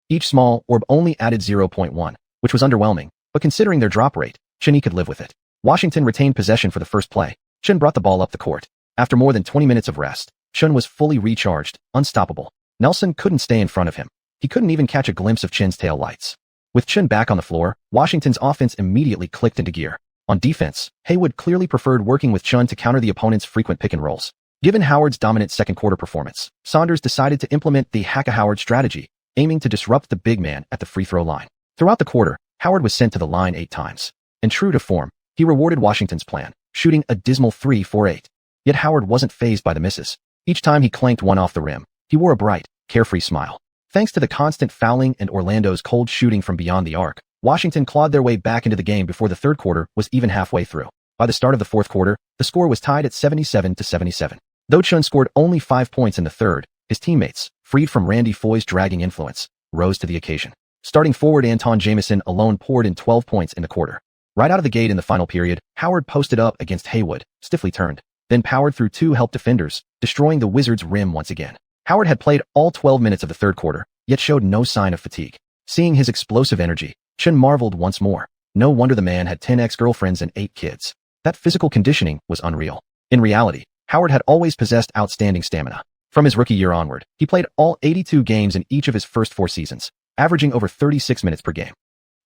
Each small orb only added 0.1, which was underwhelming, but considering their drop rate, Chun-Yi could live with it. Washington retained possession for the first play. Chun brought the ball up the court. After more than 20 minutes of rest, Chun was fully recharged, unstoppable. Nelson couldn't stay in front of him. He couldn't even catch a glimpse of Chun's tail lights. With Chun back on the floor, Washington's offense immediately clicked into gear. On defense, Haywood clearly preferred working with Chun to counter the opponent's frequent pick and rolls. Given Howard's dominant second quarter performance, Saunders decided to implement the Hack-a-Howard strategy, aiming to disrupt the big man at the free throw line. Throughout the quarter, Howard was sent to the line 8 times. And true to form, he rewarded Washington's plan, shooting a dismal 3 for 8. Yet Howard wasn't fazed by the misses. Each time he clanked one off the rim, he wore a bright, carefree smile. Thanks to the constant fouling and Orlando's cold shooting from beyond the arc, Washington clawed their way back into the game before the third quarter was even halfway through. By the start of the fourth quarter, the score was tied at 77-77. Though Chun scored only 5 points in the third, his teammates, freed from Randy Foy's dragging influence, rose to the occasion. Starting forward Anton Jamison alone poured in 12 points in the quarter. Right out of the gate in the final period, Howard posted up against Haywood, stiffly turned, then powered through 2 help defenders, destroying the Wizards' rim once again. Howard had played all 12 minutes of the third quarter, yet showed no sign of fatigue. Seeing his explosive energy, Chun marveled once more. No wonder the man had 10 ex-girlfriends and 8 kids. That physical conditioning was unreal. In reality, Howard had always possessed outstanding stamina. From his rookie year onward, he played all 82 games in each of his first 4 seasons, averaging over 36 minutes per game.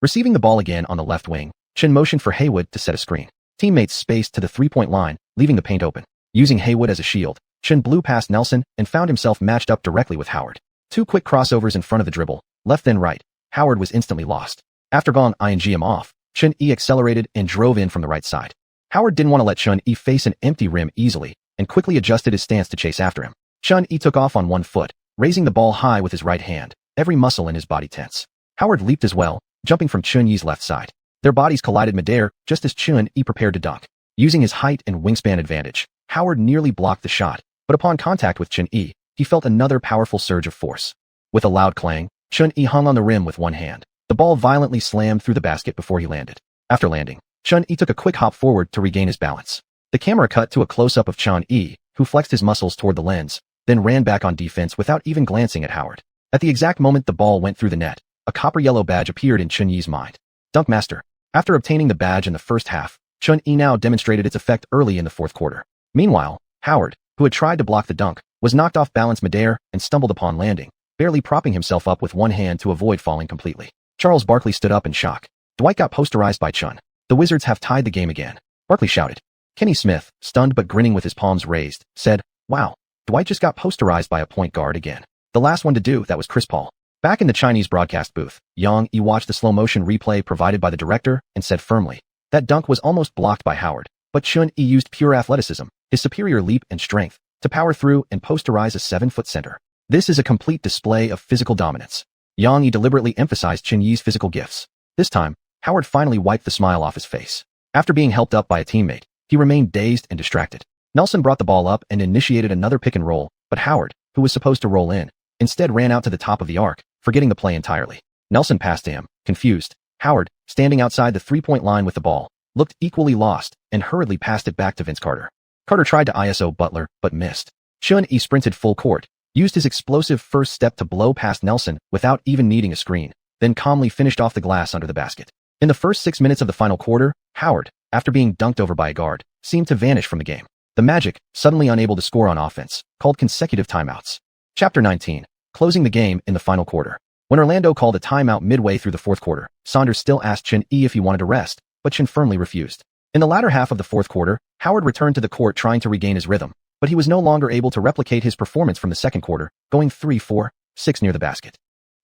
Receiving the ball again on the left wing, Chun motioned for Haywood to set a screen. Teammates spaced to the three-point line, leaving the paint open. Using Haywood as a shield, Chun blew past Nelson and found himself matched up directly with Howard. 2 quick crossovers in front of the dribble, left then right. Howard was instantly lost. After going ing off, Chun-Yi accelerated and drove in from the right side. Howard didn't want to let Chun-Yi face an empty rim easily and quickly adjusted his stance to chase after him. Chun-Yi took off on one foot, raising the ball high with his right hand, every muscle in his body tense. Howard leaped as well, jumping from Chun-Yi's left side. Their bodies collided midair just as Chun-Yi prepared to dunk. Using his height and wingspan advantage, Howard nearly blocked the shot, but upon contact with Chun-Yi, he felt another powerful surge of force. With a loud clang, Chun-Yi hung on the rim with one hand. The ball violently slammed through the basket before he landed. After landing, Chun-Yi took a quick hop forward to regain his balance. The camera cut to a close-up of Chun-Yi, who flexed his muscles toward the lens, then ran back on defense without even glancing at Howard. At the exact moment the ball went through the net, a copper-yellow badge appeared in Chun-Yi's mind. Dunk Master. After obtaining the badge in the first half, Chun-Yi now demonstrated its effect early in the fourth quarter. Meanwhile, Howard, who had tried to block the dunk, was knocked off balance midair and stumbled upon landing, barely propping himself up with one hand to avoid falling completely. Charles Barkley stood up in shock. Dwight got posterized by Chun. The Wizards have tied the game again. Barkley shouted. Kenny Smith, stunned but grinning with his palms raised, said, "Wow, Dwight just got posterized by a point guard again. The last one to do that was Chris Paul." Back in the Chinese broadcast booth, Yang Yi watched the slow-motion replay provided by the director and said firmly, "That dunk was almost blocked by Howard, but Chun-Yi used pure athleticism, his superior leap and strength, to power through and posterize a 7-foot center. This is a complete display of physical dominance." Yang Yi deliberately emphasized Chun-Yi's physical gifts. This time, Howard finally wiped the smile off his face. After being helped up by a teammate, he remained dazed and distracted. Nelson brought the ball up and initiated another pick and roll, but Howard, who was supposed to roll in, instead ran out to the top of the arc, forgetting the play entirely. Nelson passed to him, confused. Howard, standing outside the three-point line with the ball, looked equally lost and hurriedly passed it back to Vince Carter. Carter tried to ISO Butler, but missed. Chun-Yi sprinted full court, used his explosive first step to blow past Nelson without even needing a screen, then calmly finished off the glass under the basket. In the first 6 minutes of the final quarter, Howard, after being dunked over by a guard, seemed to vanish from the game. The Magic, suddenly unable to score on offense, called consecutive timeouts. Chapter 19. Closing the game in the final quarter. When Orlando called a timeout midway through the fourth quarter, Saunders still asked Chun-Yi if he wanted to rest, but Chun firmly refused. In the latter half of the fourth quarter, Howard returned to the court trying to regain his rhythm, but he was no longer able to replicate his performance from the second quarter, going 3-4-6 near the basket.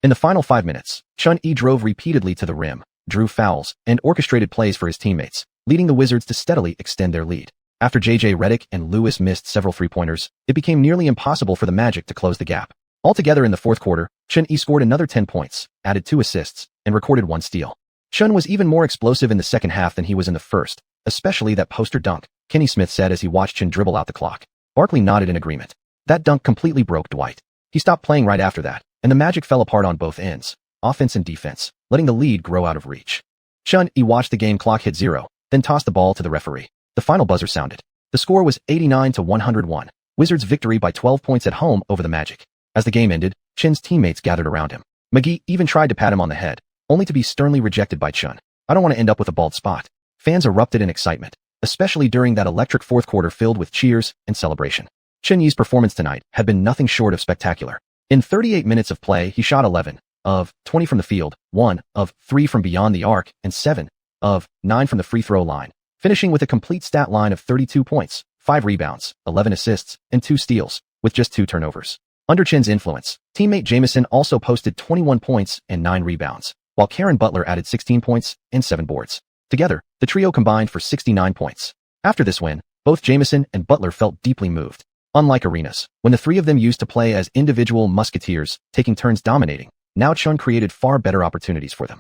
In the final 5 minutes, Chun-Yi drove repeatedly to the rim, drew fouls, and orchestrated plays for his teammates, leading the Wizards to steadily extend their lead. After J.J. Redick and Lewis missed several three-pointers, it became nearly impossible for the Magic to close the gap. Altogether in the fourth quarter, Chun-Yi scored another 10 points, added 2 assists, and recorded 1 steal. Chun was even more explosive in the second half than he was in the first, especially that poster dunk, Kenny Smith said as he watched Chun dribble out the clock. Barkley nodded in agreement. That dunk completely broke Dwight. He stopped playing right after that, and the Magic fell apart on both ends, offense and defense, letting the lead grow out of reach. Chun-Yi watched the game clock hit 0, then tossed the ball to the referee. The final buzzer sounded. The score was 89-101, Wizards' victory by 12 points at home over the Magic. As the game ended, Chun's teammates gathered around him. McGee even tried to pat him on the head, only to be sternly rejected by Chun. I don't want to end up with a bald spot. Fans erupted in excitement, especially during that electric fourth quarter filled with cheers and celebration. Chun-Yi's performance tonight had been nothing short of spectacular. In 38 minutes of play, he shot 11 of 20 from the field, 1 of 3 from beyond the arc, and 7 of 9 from the free throw line, finishing with a complete stat line of 32 points, 5 rebounds, 11 assists, and 2 steals, with just 2 turnovers. Under Chun's influence, teammate Jamison also posted 21 points and 9 rebounds, while Karen Butler added 16 points and 7 boards. Together, the trio combined for 69 points. After this win, both Jamison and Butler felt deeply moved. Unlike arenas, when the three of them used to play as individual musketeers, taking turns dominating, now Chun created far better opportunities for them.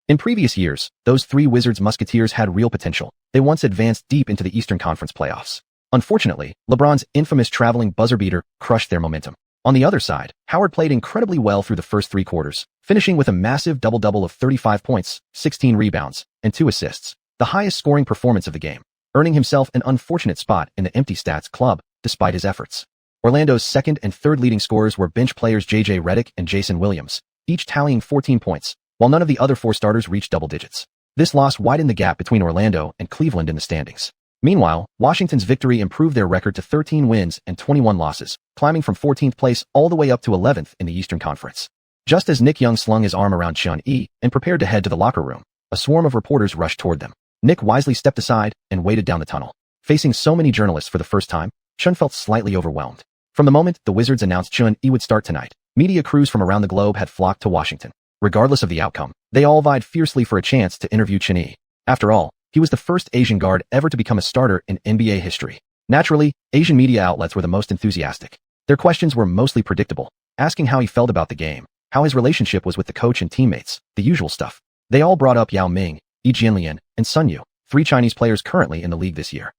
In previous years, those 3 Wizards musketeers had real potential. They once advanced deep into the Eastern Conference playoffs. Unfortunately, LeBron's infamous traveling buzzer beater crushed their momentum. On the other side, Howard played incredibly well through the first 3 quarters, finishing with a massive double-double of 35 points, 16 rebounds, and 2 assists, the highest scoring performance of the game, earning himself an unfortunate spot in the empty stats club, despite his efforts. Orlando's second and third leading scorers were bench players J.J. Redick and Jason Williams, each tallying 14 points, while none of the other 4 starters reached double digits. This loss widened the gap between Orlando and Cleveland in the standings. Meanwhile, Washington's victory improved their record to 13 wins and 21 losses, climbing from 14th place all the way up to 11th in the Eastern Conference. Just as Nick Young slung his arm around Chun-Yi and prepared to head to the locker room, a swarm of reporters rushed toward them. Nick wisely stepped aside and waded down the tunnel. Facing so many journalists for the first time, Chun felt slightly overwhelmed. From the moment the Wizards announced Chun-Yi would start tonight, media crews from around the globe had flocked to Washington. Regardless of the outcome, they all vied fiercely for a chance to interview Chun-Yi. After all, he was the first Asian guard ever to become a starter in NBA history. Naturally, Asian media outlets were the most enthusiastic. Their questions were mostly predictable, asking how he felt about the game, how his relationship was with the coach and teammates, the usual stuff. They all brought up Yao Ming, Yi Jianlian, and Sun Yu, 3 Chinese players currently in the league this year.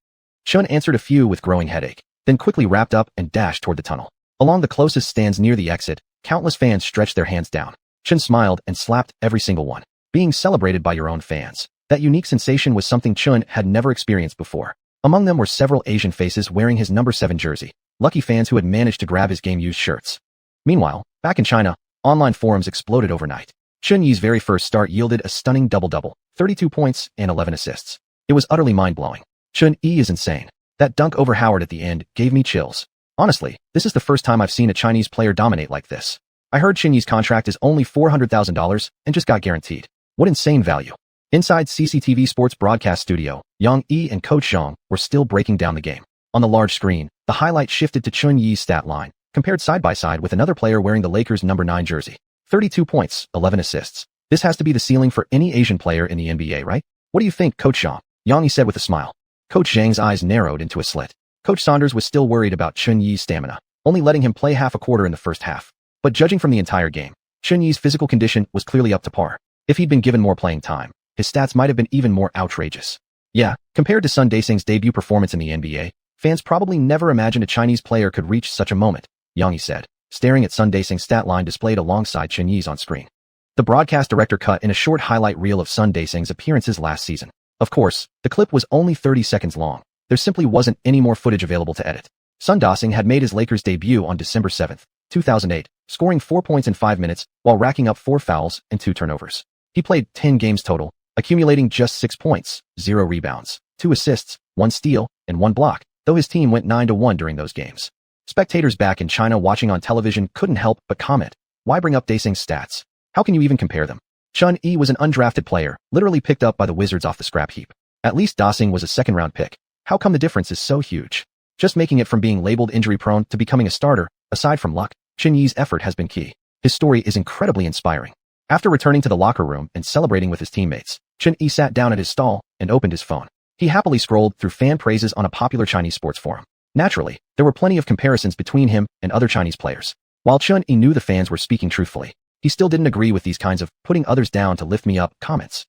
Chun answered a few with growing headache, then quickly wrapped up and dashed toward the tunnel. Along the closest stands near the exit, countless fans stretched their hands down. Chun smiled and slapped every single one. Being celebrated by your own fans. That unique sensation was something Chun had never experienced before. Among them were several Asian faces wearing his number 7 jersey, lucky fans who had managed to grab his game-used shirts. Meanwhile, back in China, online forums exploded overnight. Chun-Yi's very first start yielded a stunning double-double, 32 points and 11 assists. It was utterly mind-blowing. Chun-Yi is insane. That dunk over Howard at the end gave me chills. Honestly, this is the first time I've seen a Chinese player dominate like this. I heard Chun-Yi's contract is only $400,000 and just got guaranteed. What insane value. Inside CCTV Sports broadcast studio, Yang Yi and Coach Zhang were still breaking down the game. On the large screen, the highlight shifted to Chun-Yi's stat line, compared side by side with another player wearing the Lakers' number 9 jersey. 32 points, 11 assists. This has to be the ceiling for any Asian player in the NBA, right? What do you think, Coach Zhang? Yang Yi said with a smile. Coach Zhang's eyes narrowed into a slit. Coach Saunders was still worried about Chun-Yi's stamina, only letting him play half a quarter in the first half. But judging from the entire game, Chun-Yi's physical condition was clearly up to par. If he'd been given more playing time, his stats might have been even more outrageous. Yeah, compared to Sun Daesing's debut performance in the NBA, fans probably never imagined a Chinese player could reach such a moment, Yang Yi said, staring at Sun Daesing's stat line displayed alongside Chun-Yi's on screen. The broadcast director cut in a short highlight reel of Sun Daesing's appearances last season. Of course, the clip was only 30 seconds long. There simply wasn't any more footage available to edit. Sun Daesing had made his Lakers debut on December 7, 2008, scoring 4 points in 5 minutes while racking up 4 fouls and 2 turnovers. He played 10 games total, accumulating just 6 points, 0 rebounds, 2 assists, 1 steal, and 1 block, though his team went 9-1 during those games. Spectators back in China watching on television couldn't help but comment, why bring up Daesing's stats? How can you even compare them? Chun-Yi was an undrafted player, literally picked up by the Wizards off the scrap heap. At least Daesing was a second-round pick. How come the difference is so huge? Just making it from being labeled injury-prone to becoming a starter, aside from luck, Chen Yi's effort has been key. His story is incredibly inspiring. After returning to the locker room and celebrating with his teammates, Chen Yi sat down at his stall and opened his phone. He happily scrolled through fan praises on a popular Chinese sports forum. Naturally, there were plenty of comparisons between him and other Chinese players. While Chen Yi knew the fans were speaking truthfully, he still didn't agree with these kinds of putting others down to lift me up comments.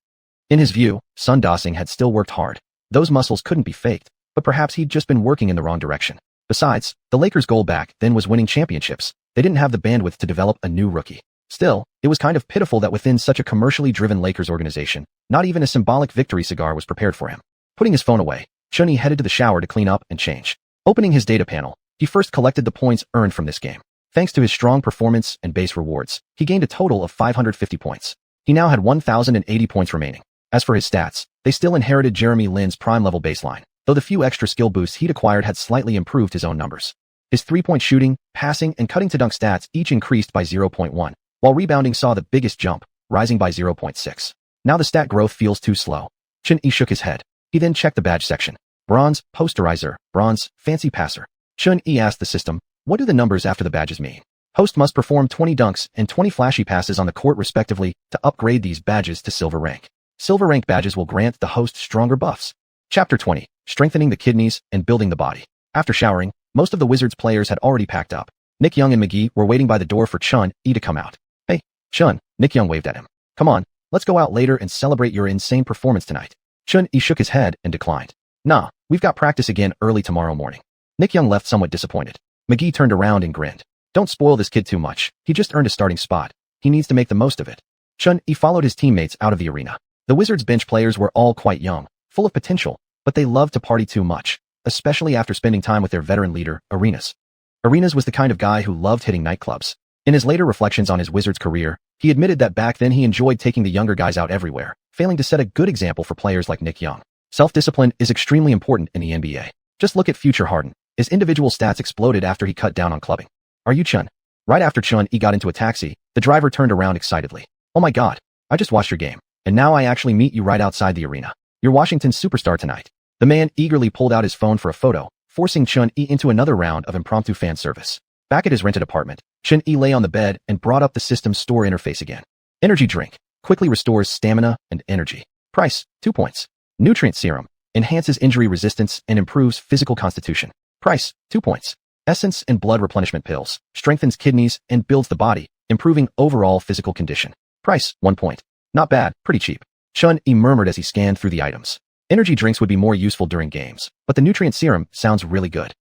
In his view, Sun Dasing had still worked hard. Those muscles couldn't be faked, but perhaps he'd just been working in the wrong direction. Besides, the Lakers' goal back then was winning championships. They didn't have the bandwidth to develop a new rookie. Still, it was kind of pitiful that within such a commercially driven Lakers organization, not even a symbolic victory cigar was prepared for him. Putting his phone away, Chen Yi headed to the shower to clean up and change. Opening his data panel, he first collected the points earned from this game. Thanks to his strong performance and base rewards, he gained a total of 550 points. He now had 1,080 points remaining. As for his stats, they still inherited Jeremy Lin's prime-level baseline, though the few extra skill boosts he'd acquired had slightly improved his own numbers. His three-point shooting, passing, and cutting to dunk stats each increased by 0.1, while rebounding saw the biggest jump, rising by 0.6. Now the stat growth feels too slow. Chen Yi shook his head. He then checked the badge section. Bronze, Posterizer, Bronze, Fancy Passer. Chen Yi asked the system, what do the numbers after the badges mean? Host must perform 20 dunks and 20 flashy passes on the court respectively to upgrade these badges to silver rank. Silver rank badges will grant the host stronger buffs. Chapter 20. Strengthening the kidneys and building the body. After showering, most of the Wizards players had already packed up. Nick Young and McGee were waiting by the door for Chen Yi to come out. Hey, Chen, Nick Young waved at him. Come on, let's go out later and celebrate your insane performance tonight. Chen Yi shook his head and declined. Nah, we've got practice again early tomorrow morning. Nick Young left somewhat disappointed. McGee turned around and grinned. Don't spoil this kid too much. He just earned a starting spot. He needs to make the most of it. Chen Yi followed his teammates out of the arena. The Wizards bench players were all quite young, full of potential, but they loved to party too much, especially after spending time with their veteran leader, Arenas. Arenas was the kind of guy who loved hitting nightclubs. In his later reflections on his Wizards career, he admitted that back then he enjoyed taking the younger guys out everywhere, failing to set a good example for players like Nick Young. Self-discipline is extremely important in the NBA. Just look at future Harden. His individual stats exploded after he cut down on clubbing. Are you Chen? Right after Chen Yi got into a taxi, the driver turned around excitedly. Oh my god, I just watched your game, and now I actually meet you right outside the arena. You're Washington's superstar tonight. The man eagerly pulled out his phone for a photo, forcing Chen Yi into another round of impromptu fan service. Back at his rented apartment, Chen Yi lay on the bed and brought up the system's store interface again. Energy drink. Quickly restores stamina and energy. Price, 2 points. Nutrient serum. Enhances injury resistance and improves physical constitution. Price, 2 points. Essence and blood replenishment pills. Strengthens kidneys and builds the body, improving overall physical condition. Price, 1 point. Not bad, pretty cheap. Chen Yi murmured as he scanned through the items. Energy drinks would be more useful during games, but the nutrient serum sounds really good.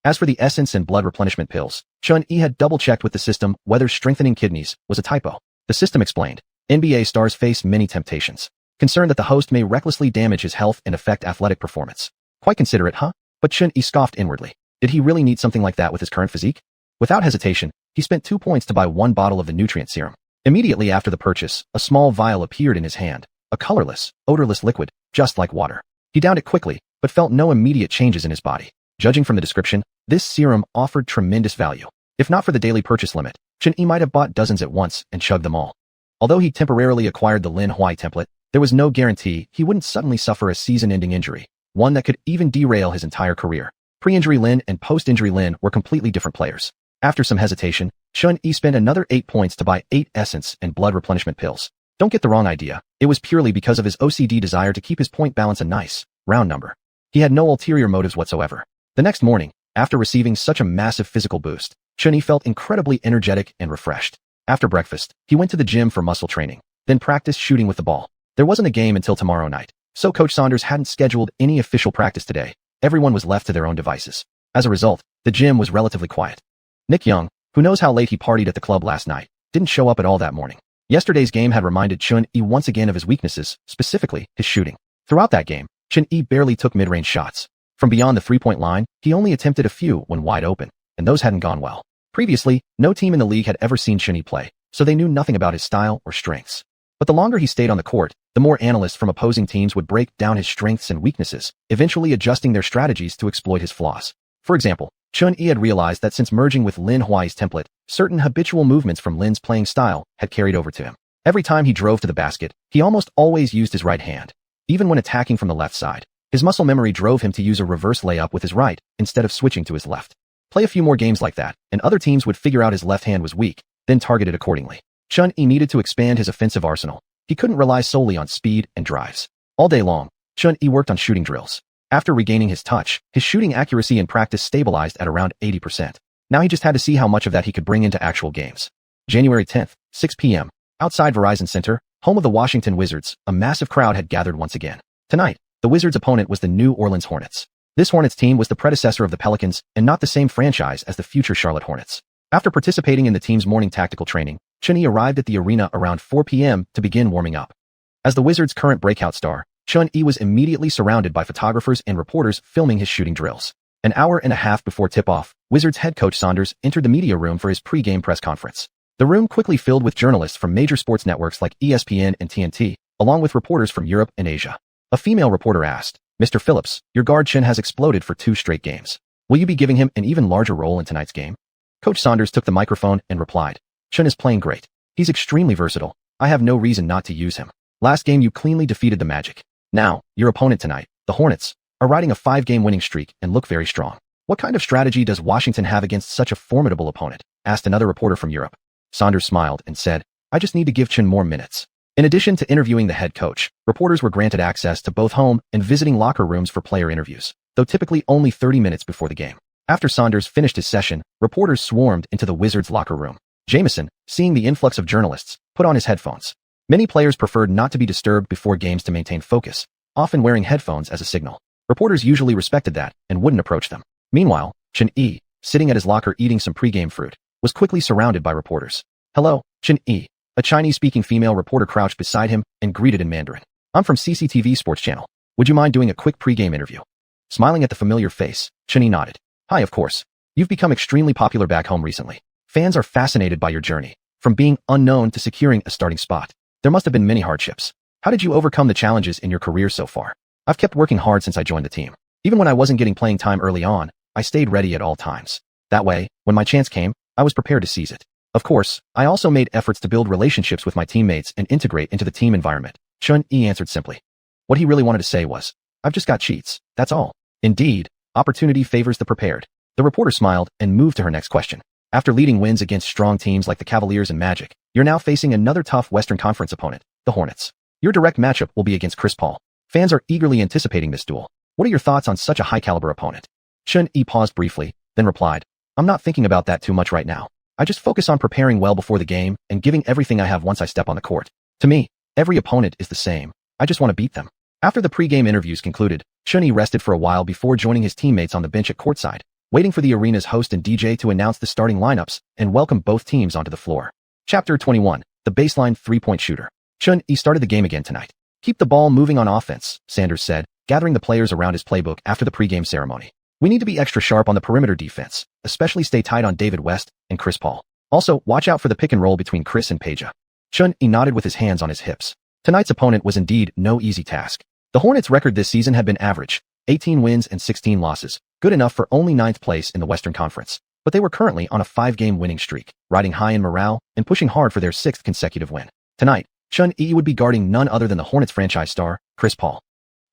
As for the essence and blood replenishment pills, Chen Yi had double-checked with the system whether strengthening kidneys was a typo. The system explained, NBA stars face many temptations. Concerned that the host may recklessly damage his health and affect athletic performance. Quite considerate, huh? But Chen Yi scoffed inwardly. Did he really need something like that with his current physique? Without hesitation, he spent 2 points to buy 1 bottle of the nutrient serum. Immediately after the purchase, a small vial appeared in his hand, a colorless, odorless liquid, just like water. He downed it quickly, but felt no immediate changes in his body. Judging from the description, this serum offered tremendous value. If not for the daily purchase limit, Chen Yi might have bought dozens at once and chugged them all. Although he temporarily acquired the Lin Huai template, there was no guarantee he wouldn't suddenly suffer a season-ending injury, one that could even derail his entire career. Pre-injury Lin and post-injury Lin were completely different players. After some hesitation, Chen Yi spent another 8 points to buy 8 essence and blood replenishment pills. Don't get the wrong idea, it was purely because of his OCD desire to keep his point balance a nice, round number. He had no ulterior motives whatsoever. The next morning, after receiving such a massive physical boost, Chen Yi felt incredibly energetic and refreshed. After breakfast, he went to the gym for muscle training, then practiced shooting with the ball. There wasn't a game until tomorrow night, so Coach Saunders hadn't scheduled any official practice today. Everyone was left to their own devices. As a result, the gym was relatively quiet. Nick Young, who knows how late he partied at the club last night, didn't show up at all that morning. Yesterday's game had reminded Chen Yi once again of his weaknesses, specifically his shooting. Throughout that game, Chen Yi barely took mid-range shots. From beyond the three-point line, he only attempted a few when wide open, and those hadn't gone well. Previously, no team in the league had ever seen Chen Yi play, so they knew nothing about his style or strengths. But the longer he stayed on the court, the more analysts from opposing teams would break down his strengths and weaknesses, eventually adjusting their strategies to exploit his flaws. For example, Chen Yi had realized that since merging with Lin Huai's template, certain habitual movements from Lin's playing style had carried over to him. Every time he drove to the basket, he almost always used his right hand. Even when attacking from the left side, His muscle memory drove him to use a reverse layup with his right instead of switching to his left. Play a few more games like that, and other teams would figure out his left hand was weak, then target it accordingly. Chun-Yi needed to expand his offensive arsenal. He couldn't rely solely on speed and drives. All day long, Chun-Yi worked on shooting drills. After regaining his touch, his shooting accuracy in practice stabilized at around 80%. Now he just had to see how much of that he could bring into actual games. January 10th, 6 p.m. Outside Verizon Center, home of the Washington Wizards, a massive crowd had gathered once again. Tonight, the Wizards' opponent was the New Orleans Hornets. This Hornets team was the predecessor of the Pelicans and not the same franchise as the future Charlotte Hornets. After participating in the team's morning tactical training, Chun-Yi arrived at the arena around 4 p.m. to begin warming up. As the Wizards' current breakout star, Chun-Yi was immediately surrounded by photographers and reporters filming his shooting drills. An hour and a half before tip-off, Wizards head coach Saunders entered the media room for his pre-game press conference. The room quickly filled with journalists from major sports networks like ESPN and TNT, along with reporters from Europe and Asia. A female reporter asked, "Mr. Phillips, your guard Chin has exploded for 2 straight games. Will you be giving him an even larger role in tonight's game?" Coach Saunders took the microphone and replied, "Chin is playing great. He's extremely versatile. I have no reason not to use him. Last game you cleanly defeated the Magic. Now, your opponent tonight, the Hornets, are riding a 5-game winning streak and look very strong. What kind of strategy does Washington have against such a formidable opponent?" asked another reporter from Europe. Saunders smiled and said, "I just need to give Chin more minutes." In addition to interviewing the head coach, reporters were granted access to both home and visiting locker rooms for player interviews, though typically only 30 minutes before the game. After Saunders finished his session, reporters swarmed into the Wizards' locker room. Jameson, seeing the influx of journalists, put on his headphones. Many players preferred not to be disturbed before games to maintain focus, often wearing headphones as a signal. Reporters usually respected that and wouldn't approach them. Meanwhile, Chun-Yi, sitting at his locker eating some pre-game fruit, was quickly surrounded by reporters. "Hello, Chun-Yi." A Chinese-speaking female reporter crouched beside him and greeted in Mandarin. "I'm from CCTV Sports Channel. Would you mind doing a quick pre-game interview?" Smiling at the familiar face, Chun-Yi nodded. "Hi, of course. You've become extremely popular back home recently. Fans are fascinated by your journey, from being unknown to securing a starting spot. There must have been many hardships. How did you overcome the challenges in your career so far?" "I've kept working hard since I joined the team. Even when I wasn't getting playing time early on, I stayed ready at all times. That way, when my chance came, I was prepared to seize it. Of course, I also made efforts to build relationships with my teammates and integrate into the team environment." Chun-Yi answered simply. What he really wanted to say was, "I've just got cheats, that's all." Indeed, opportunity favors the prepared. The reporter smiled and moved to her next question. "After leading wins against strong teams like the Cavaliers and Magic, you're now facing another tough Western Conference opponent, the Hornets. Your direct matchup will be against Chris Paul. Fans are eagerly anticipating this duel. What are your thoughts on such a high-caliber opponent?" Chun-Yi paused briefly, then replied, "I'm not thinking about that too much right now. I just focus on preparing well before the game and giving everything I have once I step on the court. To me, every opponent is the same. I just want to beat them." After the pre-game interviews concluded, Chun-Yi rested for a while before joining his teammates on the bench at courtside, waiting for the arena's host and DJ to announce the starting lineups and welcome both teams onto the floor. Chapter 21, the baseline 3-point shooter. Chun-Yi started the game again tonight. "Keep the ball moving on offense," Sanders said, gathering the players around his playbook after the pre-game ceremony. "We need to be extra sharp on the perimeter defense, especially stay tight on David West and Chris Paul. Also, watch out for the pick and roll between Chris and Peja." Chun-Yi nodded with his hands on his hips. Tonight's opponent was indeed no easy task. The Hornets' record this season had been average, 18 wins and 16 losses, good enough for only 9th place in the Western Conference. But they were currently on a 5-game winning streak, riding high in morale and pushing hard for their 6th consecutive win. Tonight, Chun-Yi would be guarding none other than the Hornets franchise star, Chris Paul.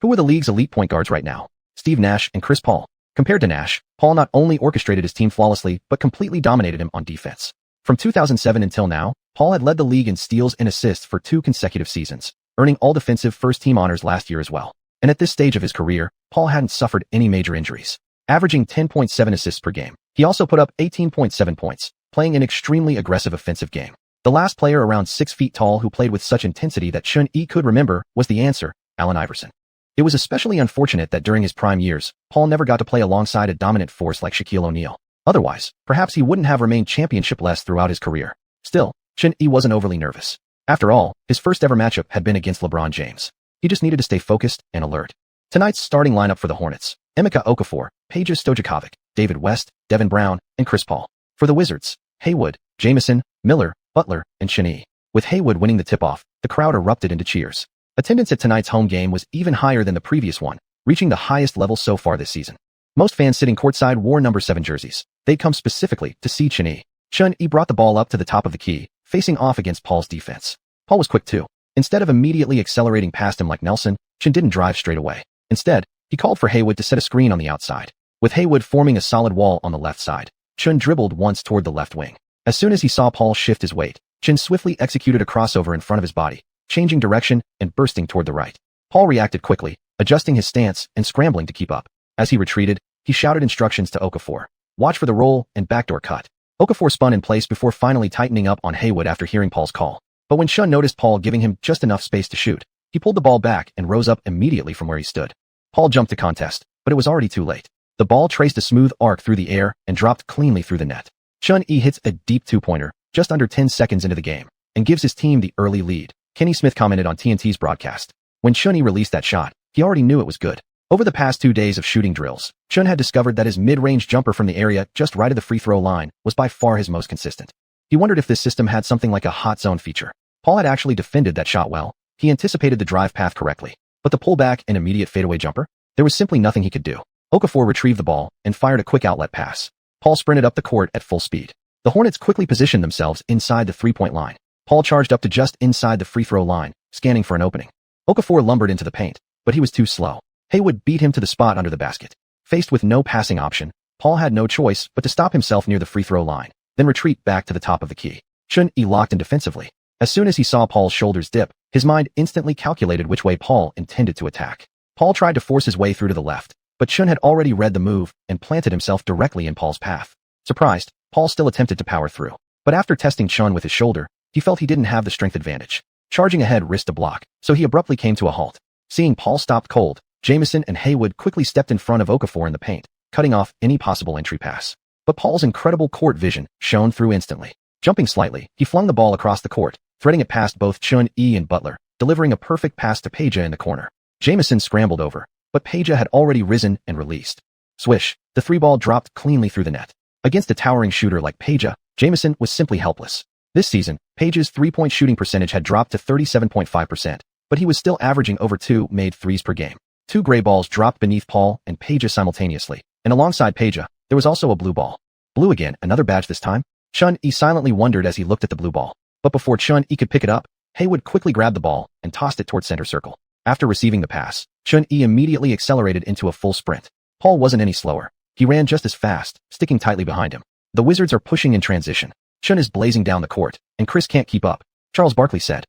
Who are the league's elite point guards right now? Steve Nash and Chris Paul. Compared to Nash, Paul not only orchestrated his team flawlessly but completely dominated him on defense. From 2007 until now, Paul had led the league in steals and assists for 2 consecutive seasons, earning all-defensive first-team honors last year as well. And at this stage of his career, Paul hadn't suffered any major injuries. Averaging 10.7 assists per game, he also put up 18.7 points, playing an extremely aggressive offensive game. The last player around 6 feet tall who played with such intensity that Chun-Yi could remember was the answer, Allen Iverson. It was especially unfortunate that during his prime years, Paul never got to play alongside a dominant force like Shaquille O'Neal. Otherwise, perhaps he wouldn't have remained championship-less throughout his career. Still, Chun-Yi wasn't overly nervous. After all, his first ever matchup had been against LeBron James. He just needed to stay focused and alert. Tonight's starting lineup for the Hornets: Emeka Okafor, Peja Stojakovic, David West, Devin Brown, and Chris Paul. For the Wizards, Haywood, Jameson, Miller, Butler, and Chun-Yi. With Haywood winning the tip-off, the crowd erupted into cheers. Attendance at tonight's home game was even higher than the previous one, reaching the highest level so far this season. Most fans sitting courtside wore number 7 jerseys. They'd come specifically to see Chun-Yi. Chun-Yi brought the ball up to the top of the key, facing off against Paul's defense. Paul was quick too. Instead of immediately accelerating past him like Nelson, Chun didn't drive straight away. Instead, He called for Haywood to set a screen on the outside. With Haywood forming a solid wall on the left side, Chun dribbled once toward the left wing. As soon as he saw Paul shift his weight, Chun swiftly executed a crossover in front of his body, changing direction and bursting toward the right. Paul reacted quickly, adjusting his stance and scrambling to keep up. As he retreated, he shouted instructions to Okafor. Watch for the roll and backdoor cut. Okafor spun in place before finally tightening up on Haywood after hearing Paul's call. But when Chun noticed Paul giving him just enough space to shoot, he pulled the ball back and rose up immediately from where he stood. Paul jumped to contest, but it was already too late. The ball traced a smooth arc through the air and dropped cleanly through the net. Chun-Yi hits a deep two-pointer just under 10 seconds into the game and gives his team the early lead. Kenny Smith commented on TNT's broadcast. When Chun-Yi released that shot, he already knew it was good. Over the past 2 days of shooting drills, Chun had discovered that his mid-range jumper from the area just right of the free throw line was by far his most consistent. He wondered if this system had something like a hot zone feature. Paul had actually defended that shot well. He anticipated the drive path correctly, but the pullback and immediate fadeaway jumper? There was simply nothing he could do. Okafor retrieved the ball and fired a quick outlet pass. Paul sprinted up the court at full speed. The Hornets quickly positioned themselves inside the three-point line. Paul charged up to just inside the free throw line, scanning for an opening. Okafor lumbered into the paint, but he was too slow. Haywood beat him to the spot under the basket. Faced with no passing option, Paul had no choice but to stop himself near the free throw line, then retreat back to the top of the key. Chun-Yi locked in defensively. As soon as he saw Paul's shoulders dip, his mind instantly calculated which way Paul intended to attack. Paul tried to force his way through to the left, but Chun had already read the move and planted himself directly in Paul's path. Surprised, Paul still attempted to power through. But after testing Chun with his shoulder, he felt he didn't have the strength advantage. Charging ahead risked a block, so he abruptly came to a halt. Seeing Paul stopped cold, Jamison and Haywood quickly stepped in front of Okafor in the paint, cutting off any possible entry pass. But Paul's incredible court vision shone through instantly. Jumping slightly, he flung the ball across the court, threading it past both Chun-Yi and Butler, delivering a perfect pass to Peja in the corner. Jamison scrambled over, but Peja had already risen and released. Swish, the three-ball dropped cleanly through the net. Against a towering shooter like Peja, Jamison was simply helpless. This season, Peja's three-point shooting percentage had dropped to 37.5%, but he was still averaging over 2 made threes per game. 2 gray balls dropped beneath Paul and Peja simultaneously, and alongside Peja, there was also a blue ball. Blue again, another badge this time? Chun-Yi silently wondered as he looked at the blue ball. But before Chun-Yi could pick it up, Haywood quickly grabbed the ball and tossed it toward center circle. After receiving the pass, Chun-Yi immediately accelerated into a full sprint. Paul wasn't any slower. He ran just as fast, sticking tightly behind him. The Wizards are pushing in transition. Chun is blazing down the court, and Chris can't keep up, Charles Barkley said.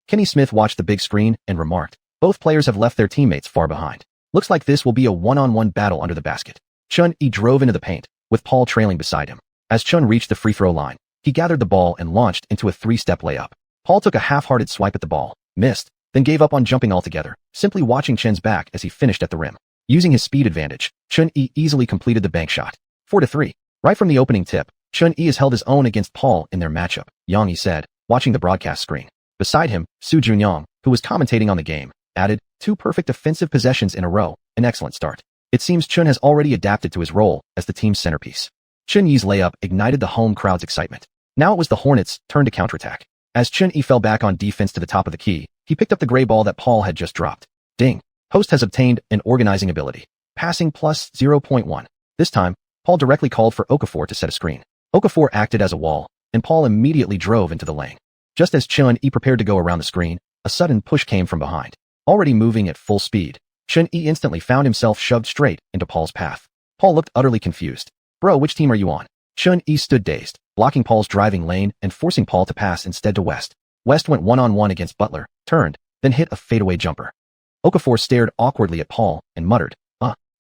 Kenny Smith watched the big screen and remarked, both players have left their teammates far behind. Looks like this will be a one-on-one battle under the basket. Chun-Yi drove into the paint, with Paul trailing beside him. As Chun reached the free throw line, he gathered the ball and launched into a 3-step layup. Paul took a half-hearted swipe at the ball, missed, then gave up on jumping altogether, simply watching Chun's back as he finished at the rim. Using his speed advantage, Chun-Yi easily completed the bank shot. 4-3. Right from the opening tip, Chun-Yi has held his own against Paul in their matchup, Yang Yi said, watching the broadcast screen. Beside him, Su Junyang, who was commentating on the game, added, 2 perfect offensive possessions in a row, an excellent start. It seems Chun has already adapted to his role as the team's centerpiece. Chun-Yi's layup ignited the home crowd's excitement. Now it was the Hornets' turn to counterattack. As Chun-Yi fell back on defense to the top of the key, he picked up the gray ball that Paul had just dropped. Ding. Host has obtained an organizing ability. Passing plus 0.1. This time, Paul directly called for Okafor to set a screen. Okafor acted as a wall, and Paul immediately drove into the lane. Just as Chun-Yi prepared to go around the screen, a sudden push came from behind. Already moving at full speed, Chun-Yi instantly found himself shoved straight into Paul's path. Paul looked utterly confused. Bro, which team are you on? Chun-Yi stood dazed, blocking Paul's driving lane and forcing Paul to pass instead to West. West went one-on-one against Butler, turned, then hit a fadeaway jumper. Okafor stared awkwardly at Paul and muttered,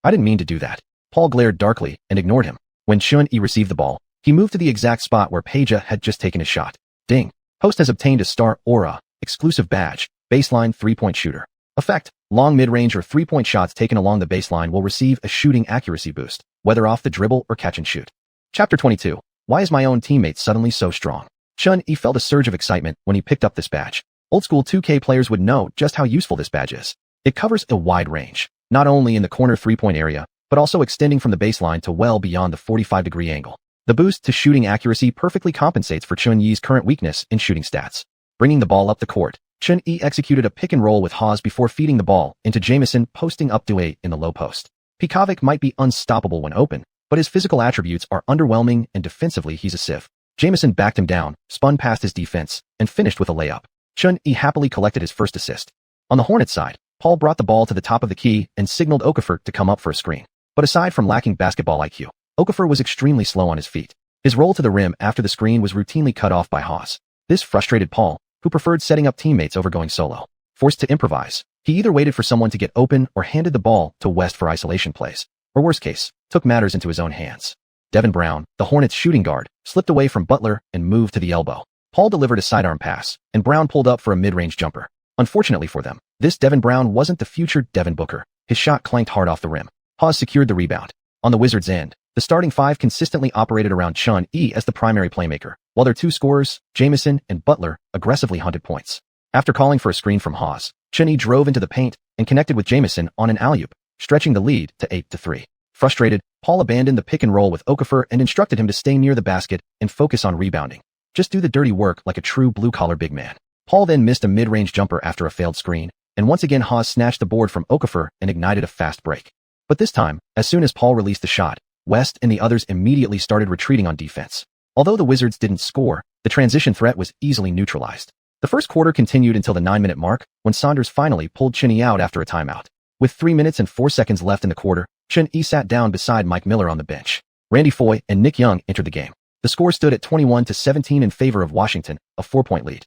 I didn't mean to do that. Paul glared darkly and ignored him. When Chun-Yi received the ball, he moved to the exact spot where Peja had just taken his shot. Ding. Host has obtained a Star Aura, exclusive badge, baseline 3-point shooter. Effect, long mid-range or 3-point shots taken along the baseline will receive a shooting accuracy boost, whether off the dribble or catch and shoot. Chapter 22. Why is my own teammate suddenly so strong? Chun-Yi felt a surge of excitement when he picked up this badge. Old-school 2K players would know just how useful this badge is. It covers a wide range, not only in the corner 3-point area, but also extending from the baseline to well beyond the 45-degree angle. The boost to shooting accuracy perfectly compensates for Chun-Yi's current weakness in shooting stats. Bringing the ball up the court, Chun-Yi executed a pick and roll with Haas before feeding the ball into Jamison, posting up to 8 in the low post. Pekovic might be unstoppable when open, but his physical attributes are underwhelming and defensively he's a sieve. Jamison backed him down, spun past his defense, and finished with a layup. Chun-Yi happily collected his first assist. On the Hornets side, Paul brought the ball to the top of the key and signaled Okafor to come up for a screen. But aside from lacking basketball IQ, Okafor was extremely slow on his feet. His roll to the rim after the screen was routinely cut off by Haas. This frustrated Paul, who preferred setting up teammates over going solo. Forced to improvise, he either waited for someone to get open or handed the ball to West for isolation plays, or worst case, took matters into his own hands. Devin Brown, the Hornets' shooting guard, slipped away from Butler and moved to the elbow. Paul delivered a sidearm pass, and Brown pulled up for a mid-range jumper. Unfortunately for them, this Devin Brown wasn't the future Devin Booker. His shot clanked hard off the rim. Haas secured the rebound. On the Wizards' end, the starting five consistently operated around xuanhuan as the primary playmaker, while their two scorers, Jamison and Butler, aggressively hunted points. After calling for a screen from Haas, xuanhuan drove into the paint and connected with Jamison on an alley-oop, stretching the lead to 8-3. Frustrated, Paul abandoned the pick and roll with Okafor and instructed him to stay near the basket and focus on rebounding. Just do the dirty work like a true blue-collar big man. Paul then missed a mid-range jumper after a failed screen, and once again Haas snatched the board from Okafor and ignited a fast break. But this time, as soon as Paul released the shot, West and the others immediately started retreating on defense. Although the Wizards didn't score, the transition threat was easily neutralized. The first quarter continued until the 9-minute mark, when Saunders finally pulled xuanhuan out after a timeout. With 3 minutes and 4 seconds left in the quarter, xuanhuan sat down beside Mike Miller on the bench. Randy Foye and Nick Young entered the game. The score stood at 21-17 in favor of Washington, a 4-point lead.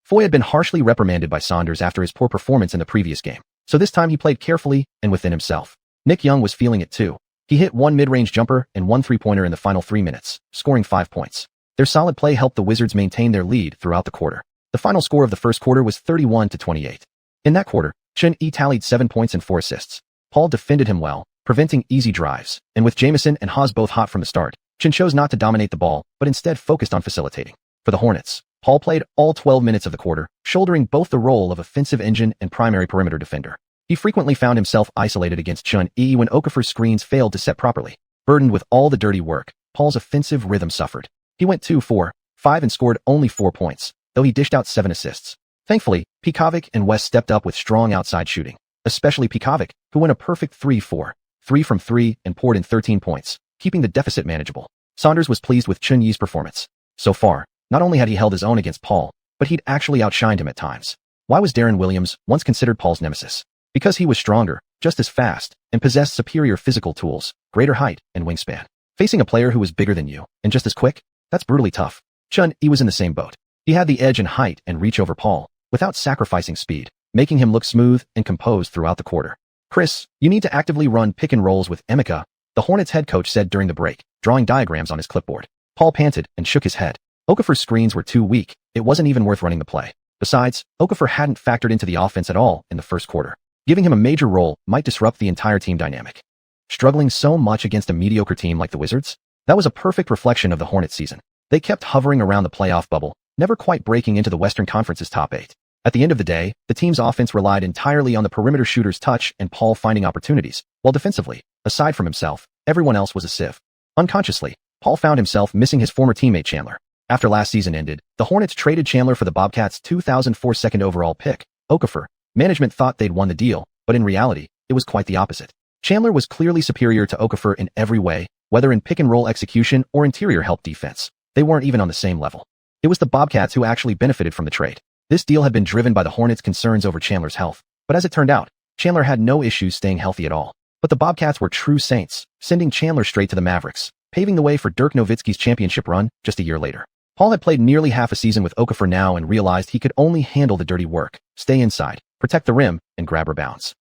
Foye had been harshly reprimanded by Saunders after his poor performance in the previous game, so this time he played carefully and within himself. Nick Young was feeling it too. He hit one mid-range jumper and one three-pointer in the final 3 minutes, scoring 5 points. Their solid play helped the Wizards maintain their lead throughout the quarter. The final score of the first quarter was 31-28. In that quarter, xuanhuan tallied 7 points and 4 assists. Paul defended him well, preventing easy drives, and with Jamison and Haas both hot from the start, xuanhuan chose not to dominate the ball, but instead focused on facilitating. For the Hornets, Paul played all 12 minutes of the quarter, shouldering both the role of offensive engine and primary perimeter defender. He frequently found himself isolated against xuanhuan when Okafor's screens failed to set properly. Burdened with all the dirty work, Paul's offensive rhythm suffered. He went 2-4-5 and scored only 4 points, though he dished out 7 assists. Thankfully, Pekovic and West stepped up with strong outside shooting, especially Pekovic, who went a perfect 3-4, 3 from 3 and poured in 13 points, keeping the deficit manageable. Saunders was pleased with xuanhuan's performance. So far, not only had he held his own against Paul, but he'd actually outshined him at times. Why was Darren Williams once considered Paul's nemesis? Because he was stronger, just as fast, and possessed superior physical tools, greater height, and wingspan. Facing a player who was bigger than you, and just as quick? That's brutally tough. xuanhuan was in the same boat. He had the edge in height and reach over Paul, without sacrificing speed, making him look smooth and composed throughout the quarter. Chris, you need to actively run pick and rolls with Emeka, the Hornets head coach said during the break, drawing diagrams on his clipboard. Paul panted and shook his head. Okafor's screens were too weak. It wasn't even worth running the play. Besides, Okafor hadn't factored into the offense at all in the first quarter. Giving him a major role might disrupt the entire team dynamic. Struggling so much against a mediocre team like the Wizards? That was a perfect reflection of the Hornets season. They kept hovering around the playoff bubble, never quite breaking into the Western Conference's top 8. At the end of the day, the team's offense relied entirely on the perimeter shooter's touch and Paul finding opportunities, while defensively, aside from himself, everyone else was a sieve. Unconsciously, Paul found himself missing his former teammate Chandler. After last season ended, the Hornets traded Chandler for the Bobcats' 2004 second overall pick, Okafor. Management thought they'd won the deal, but in reality, it was quite the opposite. Chandler was clearly superior to Okafor in every way, whether in pick-and-roll execution or interior help defense. They weren't even on the same level. It was the Bobcats who actually benefited from the trade. This deal had been driven by the Hornets' concerns over Chandler's health, but as it turned out, Chandler had no issues staying healthy at all. But the Bobcats were true saints, sending Chandler straight to the Mavericks, paving the way for Dirk Nowitzki's championship run just a year later. Paul had played nearly half a season with Okafor now and realized he could only handle the dirty work, stay inside, protect the rim, and grab rebounds.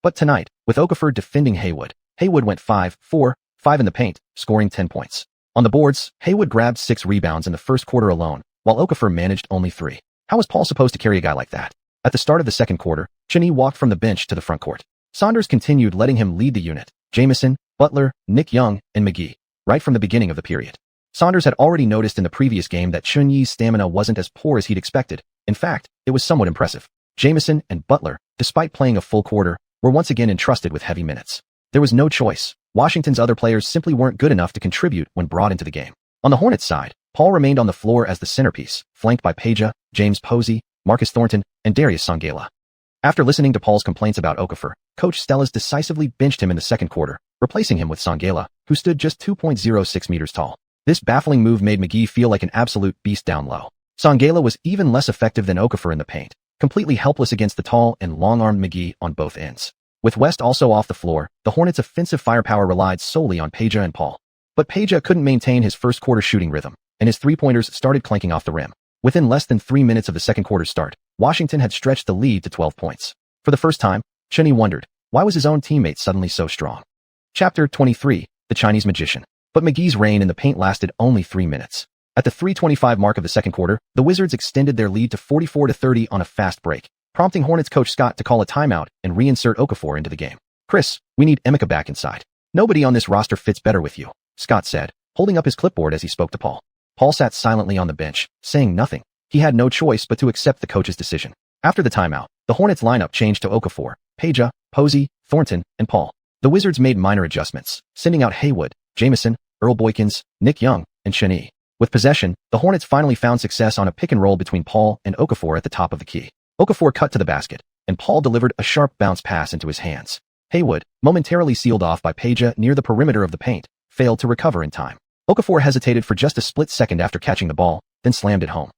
But tonight, with Okafor defending Haywood went 5-4-5 in the paint, scoring 10 points. On the boards, Haywood grabbed 6 rebounds in the first quarter alone, while Okafor managed only 3. How was Paul supposed to carry a guy like that? At the start of the second quarter, xuanhuan walked from the bench to the front court. Saunders continued letting him lead the unit, Jamison, Butler, Nick Young, and McGee, right from the beginning of the period. Saunders had already noticed in the previous game that xuanhuan's stamina wasn't as poor as he'd expected. In fact, it was somewhat impressive. Jamison and Butler, despite playing a full quarter, were once again entrusted with heavy minutes. There was no choice. Washington's other players simply weren't good enough to contribute when brought into the game. On the Hornets side, Paul remained on the floor as the centerpiece, flanked by Peja, James Posey, Marcus Thornton, and Darius Sangela. After listening to Paul's complaints about Okafor, Coach Stellas decisively benched him in the second quarter, replacing him with Sangela, who stood just 2.06 meters tall. This baffling move made McGee feel like an absolute beast down low. Sangela was even less effective than Okafor in the paint, completely helpless against the tall and long-armed McGee on both ends. With West also off the floor, the Hornets' offensive firepower relied solely on Peja and Paul. But Peja couldn't maintain his first quarter shooting rhythm, and his three-pointers started clanking off the rim. Within less than 3 minutes of the second quarter's start, Washington had stretched the lead to 12 points. For the first time, Chunyi wondered, why was his own teammate suddenly so strong? Chapter 23, The Chinese Magician. But McGee's reign in the paint lasted only 3 minutes. At the 3:25 mark of the second quarter, the Wizards extended their lead to 44-30 on a fast break, prompting Hornets coach Scott to call a timeout and reinsert Okafor into the game. "Chris, we need Emeka back inside. Nobody on this roster fits better with you," Scott said, holding up his clipboard as he spoke to Paul. Paul sat silently on the bench, saying nothing. He had no choice but to accept the coach's decision. After the timeout, the Hornets lineup changed to Okafor, Peja, Posey, Thornton, and Paul. The Wizards made minor adjustments, sending out Haywood, Jamison, Earl Boykins, Nick Young, and Chunyi. With possession, the Hornets finally found success on a pick-and-roll between Paul and Okafor at the top of the key. Okafor cut to the basket, and Paul delivered a sharp bounce pass into his hands. Haywood, momentarily sealed off by Peja near the perimeter of the paint, failed to recover in time. Okafor hesitated for just a split second after catching the ball, then slammed it home.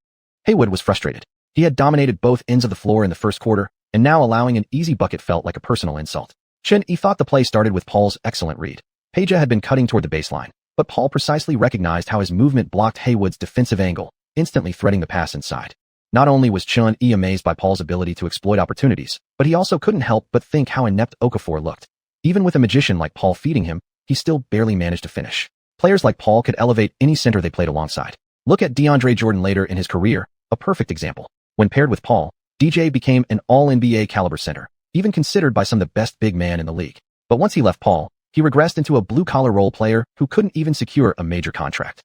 Haywood was frustrated. He had dominated both ends of the floor in the first quarter, and now allowing an easy bucket felt like a personal insult. Chunyi thought the play started with Paul's excellent read. Peja had been cutting toward the baseline, but Paul precisely recognized how his movement blocked Haywood's defensive angle, instantly threading the pass inside. Not only was Chunyi amazed by Paul's ability to exploit opportunities, but he also couldn't help but think how inept Okafor looked. Even with a magician like Paul feeding him, he still barely managed to finish. Players like Paul could elevate any center they played alongside. Look at DeAndre Jordan later in his career, a perfect example. When paired with Paul, DJ became an all-NBA caliber center, even considered by some of the best big men in the league. But once he left Paul, he regressed into a blue-collar role player who couldn't even secure a major contract.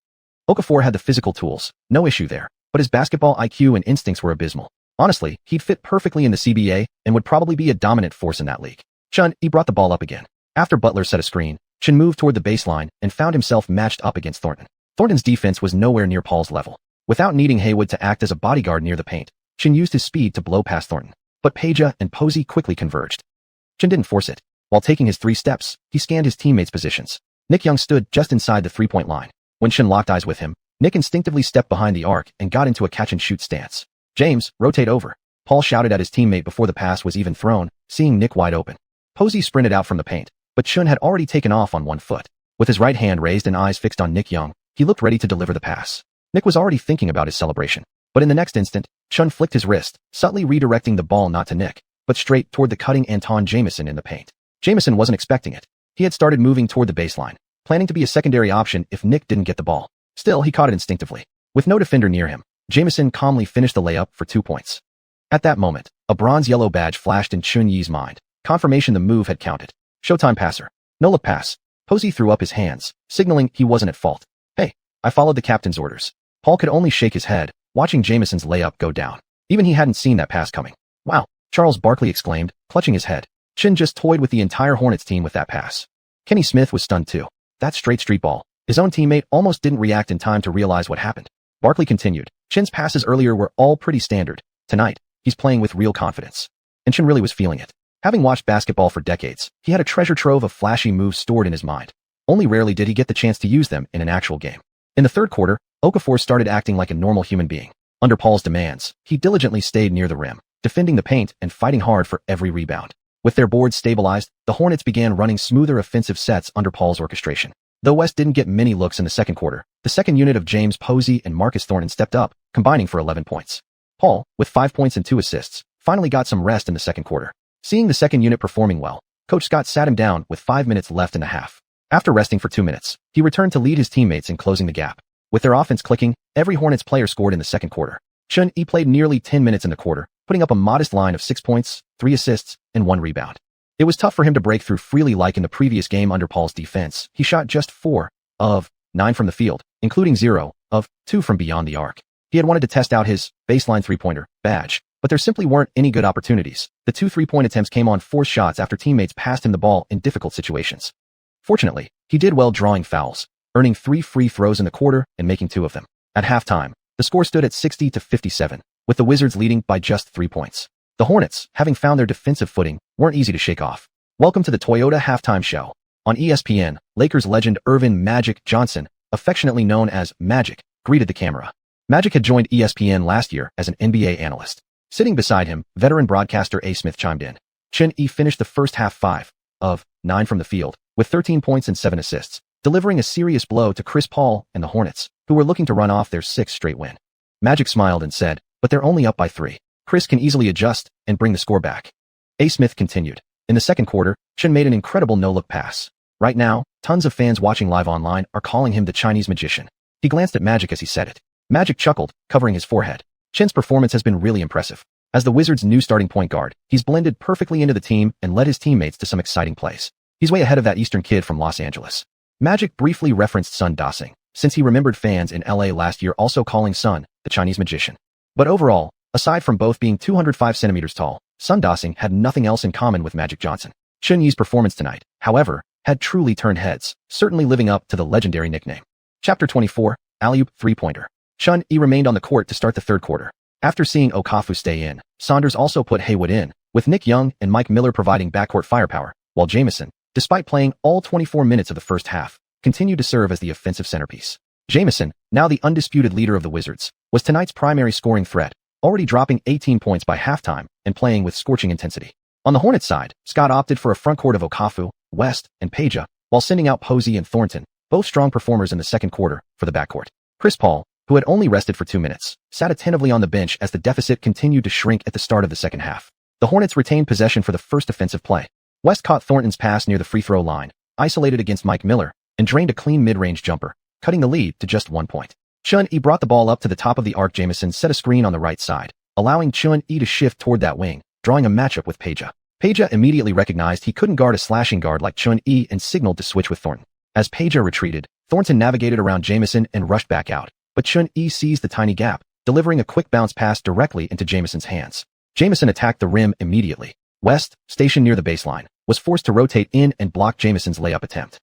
Okafor had the physical tools, no issue there, but his basketball IQ and instincts were abysmal. Honestly, he'd fit perfectly in the CBA and would probably be a dominant force in that league. Chunyi brought the ball up again. After Butler set a screen, Chun moved toward the baseline and found himself matched up against Thornton. Thornton's defense was nowhere near Paul's level. Without needing Haywood to act as a bodyguard near the paint, Chun used his speed to blow past Thornton. But Peja and Posey quickly converged. Chun didn't force it. While taking his 3 steps, he scanned his teammates' positions. Nick Young stood just inside the 3-point line. When Chun locked eyes with him, Nick instinctively stepped behind the arc and got into a catch-and-shoot stance. "James, rotate over," Paul shouted at his teammate before the pass was even thrown, seeing Nick wide open. Posey sprinted out from the paint, but Chun had already taken off on 1 foot. With his right hand raised and eyes fixed on Nick Young, he looked ready to deliver the pass. Nick was already thinking about his celebration, but in the next instant, Chun flicked his wrist, subtly redirecting the ball not to Nick, but straight toward the cutting Anton Jamison in the paint. Jamison wasn't expecting it. He had started moving toward the baseline, planning to be a secondary option if Nick didn't get the ball. Still, he caught it instinctively. With no defender near him, Jamison calmly finished the layup for 2 points. At that moment, a bronze-yellow badge flashed in Chunyi's mind, confirmation the move had counted. Showtime passer. No-look pass. Posey threw up his hands, signaling he wasn't at fault. "Hey, I followed the captain's orders." Paul could only shake his head, watching Jamison's layup go down. Even he hadn't seen that pass coming. "Wow," Charles Barkley exclaimed, clutching his head. Chun just toyed with the entire Hornets team with that pass. Kenny Smith was stunned too. That's straight street ball. His own teammate almost didn't react in time to realize what happened. Barkley continued. Chun's passes earlier were all pretty standard. Tonight, he's playing with real confidence. And Chun really was feeling it. Having watched basketball for decades, he had a treasure trove of flashy moves stored in his mind. Only rarely did he get the chance to use them in an actual game. In the third quarter, Okafor started acting like a normal human being. Under Paul's demands, he diligently stayed near the rim, defending the paint and fighting hard for every rebound. With their boards stabilized, the Hornets began running smoother offensive sets under Paul's orchestration. Though West didn't get many looks in the second quarter, the second unit of James Posey and Marcus Thornton stepped up, combining for 11 points. Paul, with 5 points and 2 assists, finally got some rest in the second quarter. Seeing the second unit performing well, Coach Scott sat him down with 5 minutes left in the half. After resting for 2 minutes, he returned to lead his teammates in closing the gap. With their offense clicking, every Hornets player scored in the second quarter. Chunyi played nearly 10 minutes in the quarter, putting up a modest line of 6 points, 3 assists, and 1 rebound. It was tough for him to break through freely like in the previous game under Paul's defense. He shot just 4 of 9 from the field, including 0 of 2 from beyond the arc. He had wanted to test out his baseline three-pointer badge, but there simply weren't any good opportunities. The 2 3-point attempts came on forced shots after teammates passed him the ball in difficult situations. Fortunately, he did well drawing fouls, earning 3 free throws in the quarter and making 2 of them. At halftime, the score stood at 60-57, with the Wizards leading by just 3 points. The Hornets, having found their defensive footing, weren't easy to shake off. Welcome to the Toyota Halftime Show. On ESPN, Lakers legend Earvin "Magic" Johnson, affectionately known as Magic, greeted the camera. Magic had joined ESPN last year as an NBA analyst. Sitting beside him, veteran broadcaster A. Smith chimed in. Xian finished the first half 5 of 9 from the field, with 13 points and 7 assists, delivering a serious blow to Chris Paul and the Hornets, who were looking to run off their 6th straight win. Magic smiled and said, but they're only up by 3. Chris can easily adjust and bring the score back. A. Smith continued. In the second quarter, Chen made an incredible no-look pass. Right now, tons of fans watching live online are calling him the Chinese magician. He glanced at Magic as he said it. Magic chuckled, covering his forehead. Chen's performance has been really impressive. As the Wizards' new starting point guard, he's blended perfectly into the team and led his teammates to some exciting plays. He's way ahead of that Eastern kid from Los Angeles. Magic briefly referenced Sun Da-sing, since he remembered fans in LA last year also calling Sun the Chinese magician. But overall, aside from both being 205 centimeters tall, Sun Da-sing had nothing else in common with Magic Johnson. Chen Yi's performance tonight, however, had truly turned heads, certainly living up to the legendary nickname. Chapter 24, Alley-oop three-pointer. Chen Yi remained on the court to start the third quarter. After seeing Okafu stay in, Saunders also put Haywood in, with Nick Young and Mike Miller providing backcourt firepower, while Jamison, despite playing all 24 minutes of the first half, continued to serve as the offensive centerpiece. Jamison, now the undisputed leader of the Wizards, was tonight's primary scoring threat, already dropping 18 points by halftime and playing with scorching intensity. On the Hornets side, Scott opted for a frontcourt of Okafu, West, and Peja, while sending out Posey and Thornton, both strong performers in the second quarter, for the backcourt. Chris Paul, who had only rested for 2 minutes, sat attentively on the bench as the deficit continued to shrink at the start of the second half. The Hornets retained possession for the first offensive play. West caught Thornton's pass near the free throw line, isolated against Mike Miller, and drained a clean mid-range jumper, cutting the lead to just 1 point. Chun-Yi brought the ball up to the top of the arc. Jamison set a screen on the right side, allowing Chun-Yi to shift toward that wing, drawing a matchup with Peja. Peja immediately recognized he couldn't guard a slashing guard like Chun-Yi and signaled to switch with Thornton. As Peja retreated, Thornton navigated around Jamison and rushed back out, but Chun-Yi seized the tiny gap, delivering a quick bounce pass directly into Jamison's hands. Jamison attacked the rim immediately. West, stationed near the baseline, was forced to rotate in and block Jamison's layup attempt.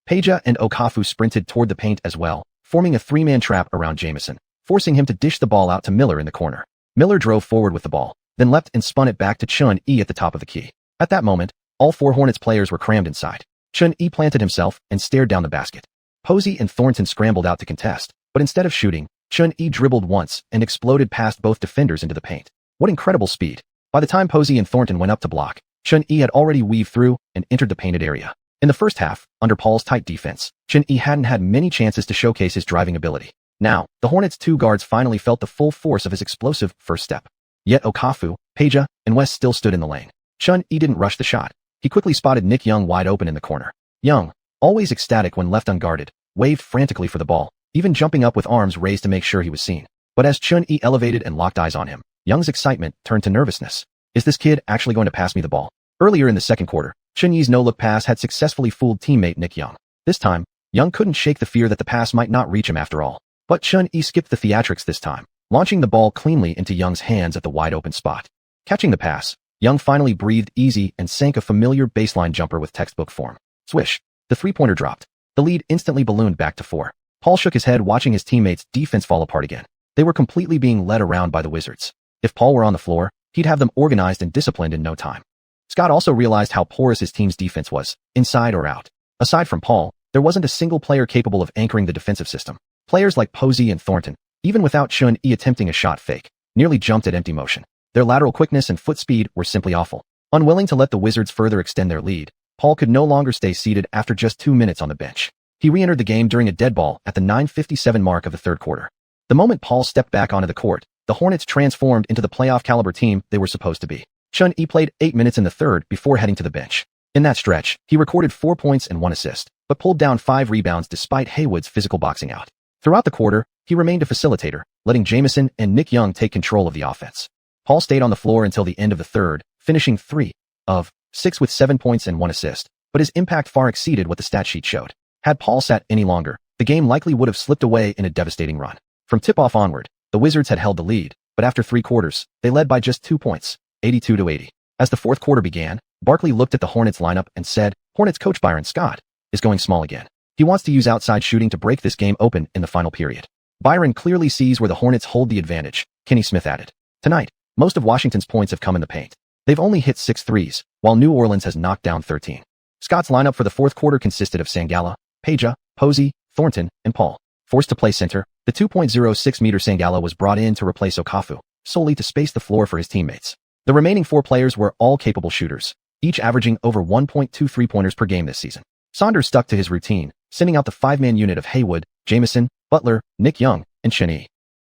Peja and Okafu sprinted toward the paint as well, forming a three-man trap around Jamison, forcing him to dish the ball out to Miller in the corner. Miller drove forward with the ball, then leapt and spun it back to Chun-Yi at the top of the key. At that moment, all 4 Hornets players were crammed inside. Chun-Yi planted himself and stared down the basket. Posey and Thornton scrambled out to contest, but instead of shooting, Chun-Yi dribbled once and exploded past both defenders into the paint. What incredible speed. By the time Posey and Thornton went up to block, Chun-Yi had already weaved through and entered the painted area. In the first half, under Paul's tight defense, Chun-Yi hadn't had many chances to showcase his driving ability. Now, the Hornets' 2 guards finally felt the full force of his explosive first step. Yet Okafu, Peja, and West still stood in the lane. Chun-Yi didn't rush the shot. He quickly spotted Nick Young wide open in the corner. Young, always ecstatic when left unguarded, waved frantically for the ball, even jumping up with arms raised to make sure he was seen. But as Chun-Yi elevated and locked eyes on him, Young's excitement turned to nervousness. Is this kid actually going to pass me the ball? Earlier in the second quarter, Chun-Yi's no-look pass had successfully fooled teammate Nick Young. This time, Young couldn't shake the fear that the pass might not reach him after all. But Chun-Yi skipped the theatrics this time, launching the ball cleanly into Young's hands at the wide-open spot. Catching the pass, Young finally breathed easy and sank a familiar baseline jumper with textbook form. Swish. The three-pointer dropped. The lead instantly ballooned back to 4. Paul shook his head watching his teammates' defense fall apart again. They were completely being led around by the Wizards. If Paul were on the floor, he'd have them organized and disciplined in no time. Scott also realized how porous his team's defense was, inside or out. Aside from Paul, there wasn't a single player capable of anchoring the defensive system. Players like Posey and Thornton, even without Chun-Yi attempting a shot fake, nearly jumped at empty motion. Their lateral quickness and foot speed were simply awful. Unwilling to let the Wizards further extend their lead, Paul could no longer stay seated after just 2 minutes on the bench. He re-entered the game during a dead ball at the 9:57 mark of the third quarter. The moment Paul stepped back onto the court, the Hornets transformed into the playoff-caliber team they were supposed to be. Chun-Yi played 8 minutes in the third before heading to the bench. In that stretch, he recorded 4 points and 1 assist, but pulled down 5 rebounds despite Haywood's physical boxing out. Throughout the quarter, he remained a facilitator, letting Jamison and Nick Young take control of the offense. Paul stayed on the floor until the end of the third, finishing 3 of 6 with 7 points and 1 assist, but his impact far exceeded what the stat sheet showed. Had Paul sat any longer, the game likely would have slipped away in a devastating run. From tip-off onward, the Wizards had held the lead, but after 3 quarters, they led by just 2 points, 82-80. As the fourth quarter began, Barkley looked at the Hornets lineup and said, Hornets coach Byron Scott is going small again. He wants to use outside shooting to break this game open in the final period. Byron clearly sees where the Hornets hold the advantage, Kenny Smith added. Tonight, most of Washington's points have come in the paint. They've only hit 6 threes, while New Orleans has knocked down 13. Scott's lineup for the fourth quarter consisted of Sangala, Peja, Posey, Thornton, and Paul. Forced to play center, the 2.06-meter Sangala was brought in to replace Okafu, solely to space the floor for his teammates. The remaining 4 players were all capable shooters, each averaging over 1.2 three-pointers per game this season. Saunders stuck to his routine, sending out the 5-man unit of Haywood, Jamison, Butler, Nick Young, and Chun-Yi.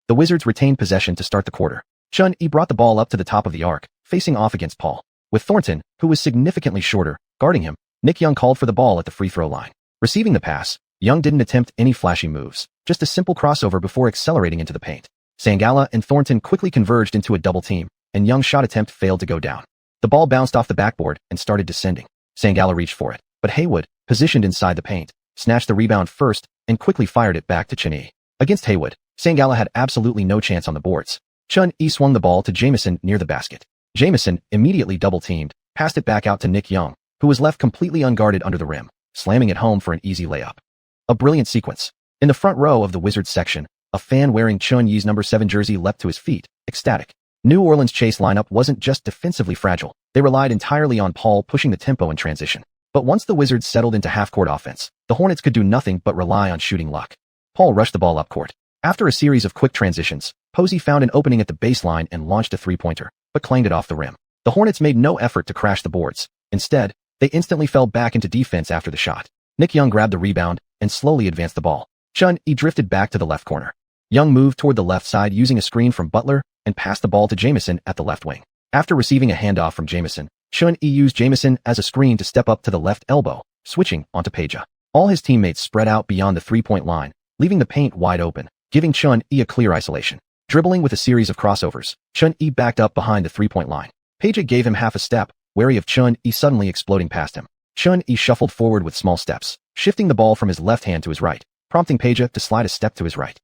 The Wizards retained possession to start the quarter. Chun-Yi brought the ball up to the top of the arc, facing off against Paul. With Thornton, who was significantly shorter, guarding him, Nick Young called for the ball at the free throw line. Receiving the pass, Young didn't attempt any flashy moves, just a simple crossover before accelerating into the paint. Xianxia and Thornton quickly converged into a double team, and Young's shot attempt failed to go down. The ball bounced off the backboard and started descending. Xianxia reached for it, but Haywood, positioned inside the paint, snatched the rebound first and quickly fired it back to Chun-Yi. Against Haywood, Xianxia had absolutely no chance on the boards. Chun-Yi swung the ball to Jamison near the basket. Jamison, immediately double-teamed, passed it back out to Nick Young, who was left completely unguarded under the rim, slamming it home for an easy layup. A brilliant sequence. In the front row of the Wizards section, a fan wearing Chun-Yi's number 7 jersey leapt to his feet, ecstatic. New Orleans' chase lineup wasn't just defensively fragile, they relied entirely on Paul pushing the tempo in transition. But once the Wizards settled into half-court offense, the Hornets could do nothing but rely on shooting luck. Paul rushed the ball up court. After a series of quick transitions, Posey found an opening at the baseline and launched a three-pointer, but clanged it off the rim. The Hornets made no effort to crash the boards. Instead, they instantly fell back into defense after the shot. Nick Young grabbed the rebound and slowly advanced the ball. Chun-Yi drifted back to the left corner. Young moved toward the left side using a screen from Butler and passed the ball to Jamison at the left wing. After receiving a handoff from Jamison, Chun-Yi used Jamison as a screen to step up to the left elbow, switching onto Peja. All his teammates spread out beyond the three-point line, leaving the paint wide open, giving Chun-Yi a clear isolation. Dribbling with a series of crossovers, Chun-Yi backed up behind the three-point line. Peja gave him half a step, wary of Chun-Yi suddenly exploding past him. Chun-Yi shuffled forward with small steps, shifting the ball from his left hand to his right, prompting Peja to slide a step to his right.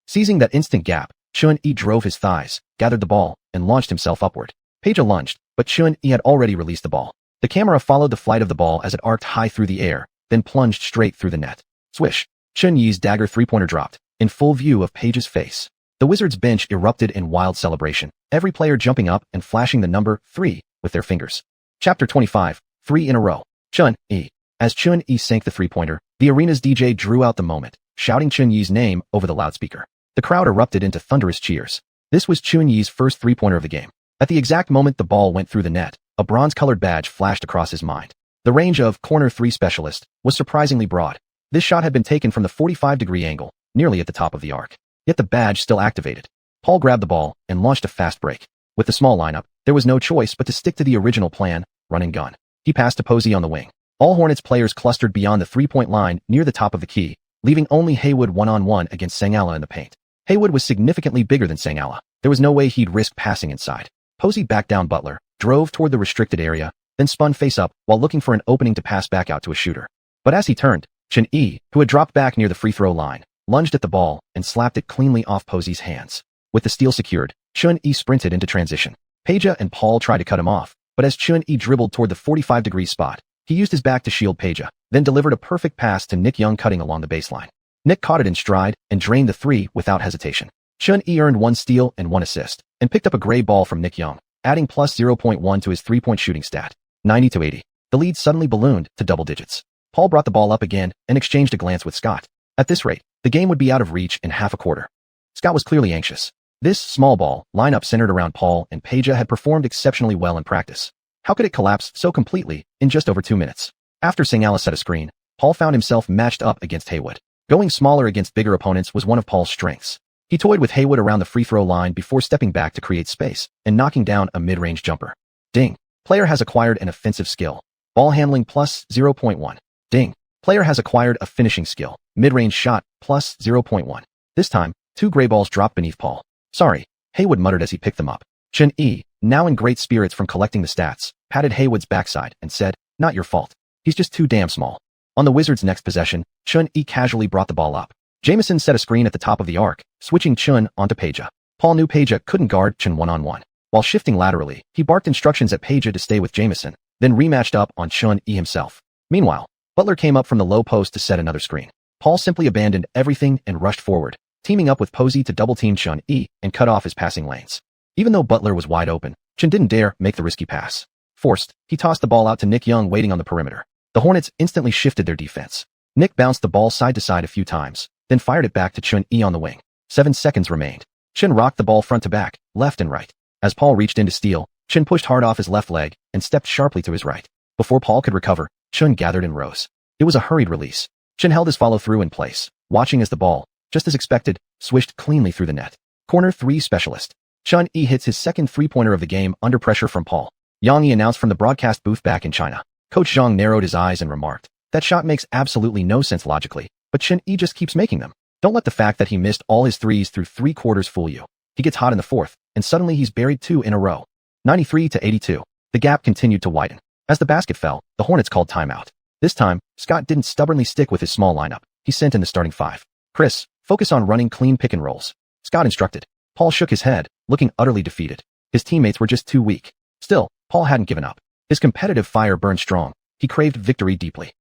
Seizing that instant gap, Chun-Yi drove his thighs, gathered the ball, and launched himself upward. Peja lunged, but Chun-Yi had already released the ball. The camera followed the flight of the ball as it arced high through the air, then plunged straight through the net. Swish! Chun-Yi's dagger three-pointer dropped, in full view of Peja's face. The Wizards' bench erupted in wild celebration, every player jumping up and flashing the number 3 with their fingers. Chapter 25, 3 in a row. Chun-Yi. As Chun-Yi sank the three-pointer, the arena's DJ drew out the moment, shouting Chun-Yi's name over the loudspeaker. The crowd erupted into thunderous cheers. This was Chun-Yi's first three-pointer of the game. At the exact moment the ball went through the net, a bronze-colored badge flashed across his mind. The range of corner 3 specialist was surprisingly broad. This shot had been taken from the 45-degree angle, nearly at the top of the arc. Yet the badge still activated. Paul grabbed the ball and launched a fast break. With the small lineup, there was no choice but to stick to the original plan, run and gun. He passed to Posey on the wing. All Hornets players clustered beyond the three-point line near the top of the key, leaving only Haywood one-on-one against Xianxia in the paint. Haywood was significantly bigger than Xianxia. There was no way he'd risk passing inside. Posey backed down Butler, drove toward the restricted area, then spun face up while looking for an opening to pass back out to a shooter. But as he turned, Chun-Yi, who had dropped back near the free throw line, lunged at the ball and slapped it cleanly off Posey's hands. With the steal secured, Chun-Yi sprinted into transition. Peja and Paul tried to cut him off, but as Chun-Yi dribbled toward the 45-degree spot, he used his back to shield Peja, then delivered a perfect pass to Nick Young cutting along the baseline. Nick caught it in stride and drained the three without hesitation. Chun-Yi earned 1 steal and 1 assist, and picked up a gray ball from Nick Young, adding plus 0.1 to his three-point shooting stat. 90-80. The lead suddenly ballooned to double digits. Paul brought the ball up again and exchanged a glance with Scott. At this rate, the game would be out of reach in half a quarter. Scott was clearly anxious. This small ball lineup centered around Paul and Peja had performed exceptionally well in practice. How could it collapse so completely in just over 2 minutes? After Xianxia set a screen, Paul found himself matched up against Haywood. Going smaller against bigger opponents was one of Paul's strengths. He toyed with Haywood around the free throw line before stepping back to create space and knocking down a mid-range jumper. Ding. Player has acquired an offensive skill. Ball handling plus 0.1. Ding. Player has acquired a finishing skill. Mid-range shot plus 0.1. This time, 2 gray balls dropped beneath Paul. Sorry, Haywood muttered as he picked them up. Chun-Yi, now in great spirits from collecting the stats, patted Haywood's backside and said, "Not your fault. He's just too damn small." On the Wizards' next possession, Chun-Yi casually brought the ball up. Jamison set a screen at the top of the arc, switching Chun onto Peja. Paul knew Peja couldn't guard Chun one-on-one. While shifting laterally, he barked instructions at Peja to stay with Jamison, then rematched up on Chun-Yi himself. Meanwhile, Butler came up from the low post to set another screen. Paul simply abandoned everything and rushed forward, teaming up with Posey to double-team Chun-Yi and cut off his passing lanes. Even though Butler was wide open, Chun didn't dare make the risky pass. Forced, he tossed the ball out to Nick Young waiting on the perimeter. The Hornets instantly shifted their defense. Nick bounced the ball side to side a few times, then fired it back to Chun-Yi on the wing. 7 seconds remained. Chen rocked the ball front to back, left and right. As Paul reached in to steal, Chen pushed hard off his left leg and stepped sharply to his right. Before Paul could recover, Chen gathered and rose. It was a hurried release. Chen held his follow-through in place, watching as the ball, just as expected, swished cleanly through the net. Corner 3 specialist. Chen Yi hits his second three-pointer of the game under pressure from Paul. Yang Yi announced from the broadcast booth back in China. Coach Zhang narrowed his eyes and remarked, "That shot makes absolutely no sense logically, but Chen Yi just keeps making them. Don't let the fact that he missed all his threes through 3 quarters fool you. He gets hot in the fourth, and suddenly he's buried 2 in a row." 93-82. The gap continued to widen. As the basket fell, the Hornets called timeout. This time, Scott didn't stubbornly stick with his small lineup. He sent in the starting 5. "Chris, focus on running clean pick and rolls," Scott instructed. Paul shook his head, looking utterly defeated. His teammates were just too weak. Still, Paul hadn't given up. His competitive fire burned strong. He craved victory deeply.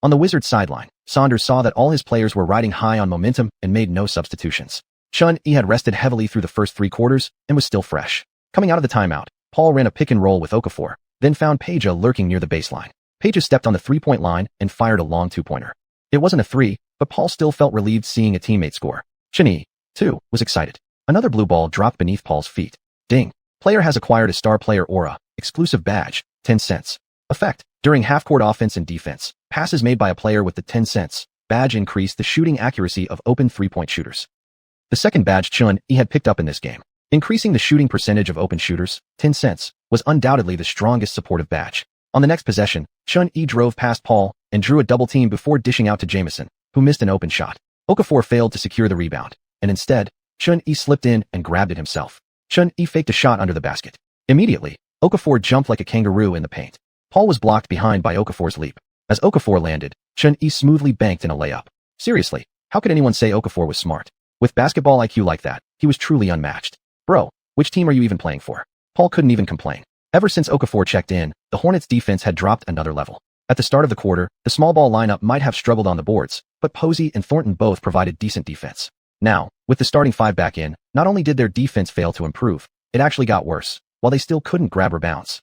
On the Wizards' sideline, Saunders saw that all his players were riding high on momentum and made no substitutions. Chen Yi had rested heavily through the first 3 quarters and was still fresh. Coming out of the timeout, Paul ran a pick and roll with Okafor, then found Peja lurking near the baseline. Peja stepped on the 3-point line and fired a long 2-pointer. It wasn't a 3, but Paul still felt relieved seeing a teammate score. Chen Yi, too, was excited. Another blue ball dropped beneath Paul's feet. Ding. Player has acquired a star player aura, exclusive badge, 10 cents. Effect. During half-court offense and defense, passes made by a player with the 10 cents badge increased the shooting accuracy of open 3-point shooters. The second badge Chen Yi had picked up in this game, increasing the shooting percentage of open shooters, 10 cents, was undoubtedly the strongest supportive badge. On the next possession, Chen Yi drove past Paul and drew a double team before dishing out to Jamison, who missed an open shot. Okafor failed to secure the rebound, and instead, Chen Yi slipped in and grabbed it himself. Chen Yi faked a shot under the basket. Immediately, Okafor jumped like a kangaroo in the paint. Paul was blocked behind by Okafor's leap. As Okafor landed, Chen Yi smoothly banked in a layup. Seriously, how could anyone say Okafor was smart? With basketball IQ like that, he was truly unmatched. Bro, which team are you even playing for? Paul couldn't even complain. Ever since Okafor checked in, the Hornets' defense had dropped another level. At the start of the quarter, the small ball lineup might have struggled on the boards, but Posey and Thornton both provided decent defense. Now, with the starting 5 back in, not only did their defense fail to improve, it actually got worse, while they still couldn't grab rebounds.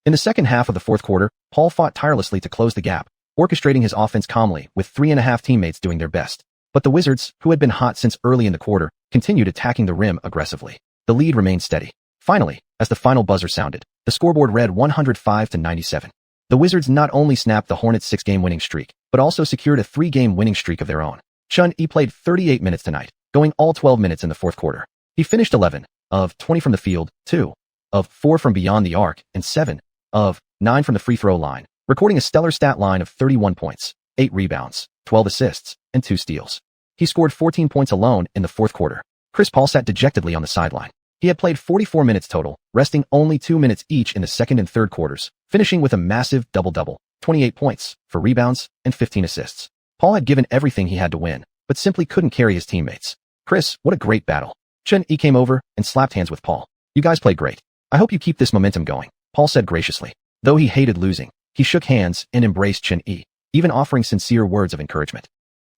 In the second half of the fourth quarter, Paul fought tirelessly to close the gap, orchestrating his offense calmly with 3.5 teammates doing their best. But the Wizards, who had been hot since early in the quarter, continued attacking the rim aggressively. The lead remained steady. Finally, as the final buzzer sounded, the scoreboard read 105-97. The Wizards not only snapped the Hornets' 6-game winning streak, but also secured a 3-game winning streak of their own. Chen Yi played 38 minutes tonight, going all 12 minutes in the fourth quarter. He finished 11 of 20 from the field, 2 of 4 from beyond the arc, and 7 of 9 from the free throw line, recording a stellar stat line of 31 points, 8 rebounds, 12 assists, and 2 steals. He scored 14 points alone in the fourth quarter. Chris Paul sat dejectedly on the sideline. He had played 44 minutes total, resting only 2 minutes each in the second and third quarters, finishing with a massive double-double, 28 points, 4 rebounds, and 15 assists. Paul had given everything he had to win, but simply couldn't carry his teammates. "Chris, what a great battle." Chen Yi came over and slapped hands with Paul. "You guys played great. I hope you keep this momentum going," Paul said graciously. Though he hated losing, he shook hands and embraced Chen Yi, even offering sincere words of encouragement.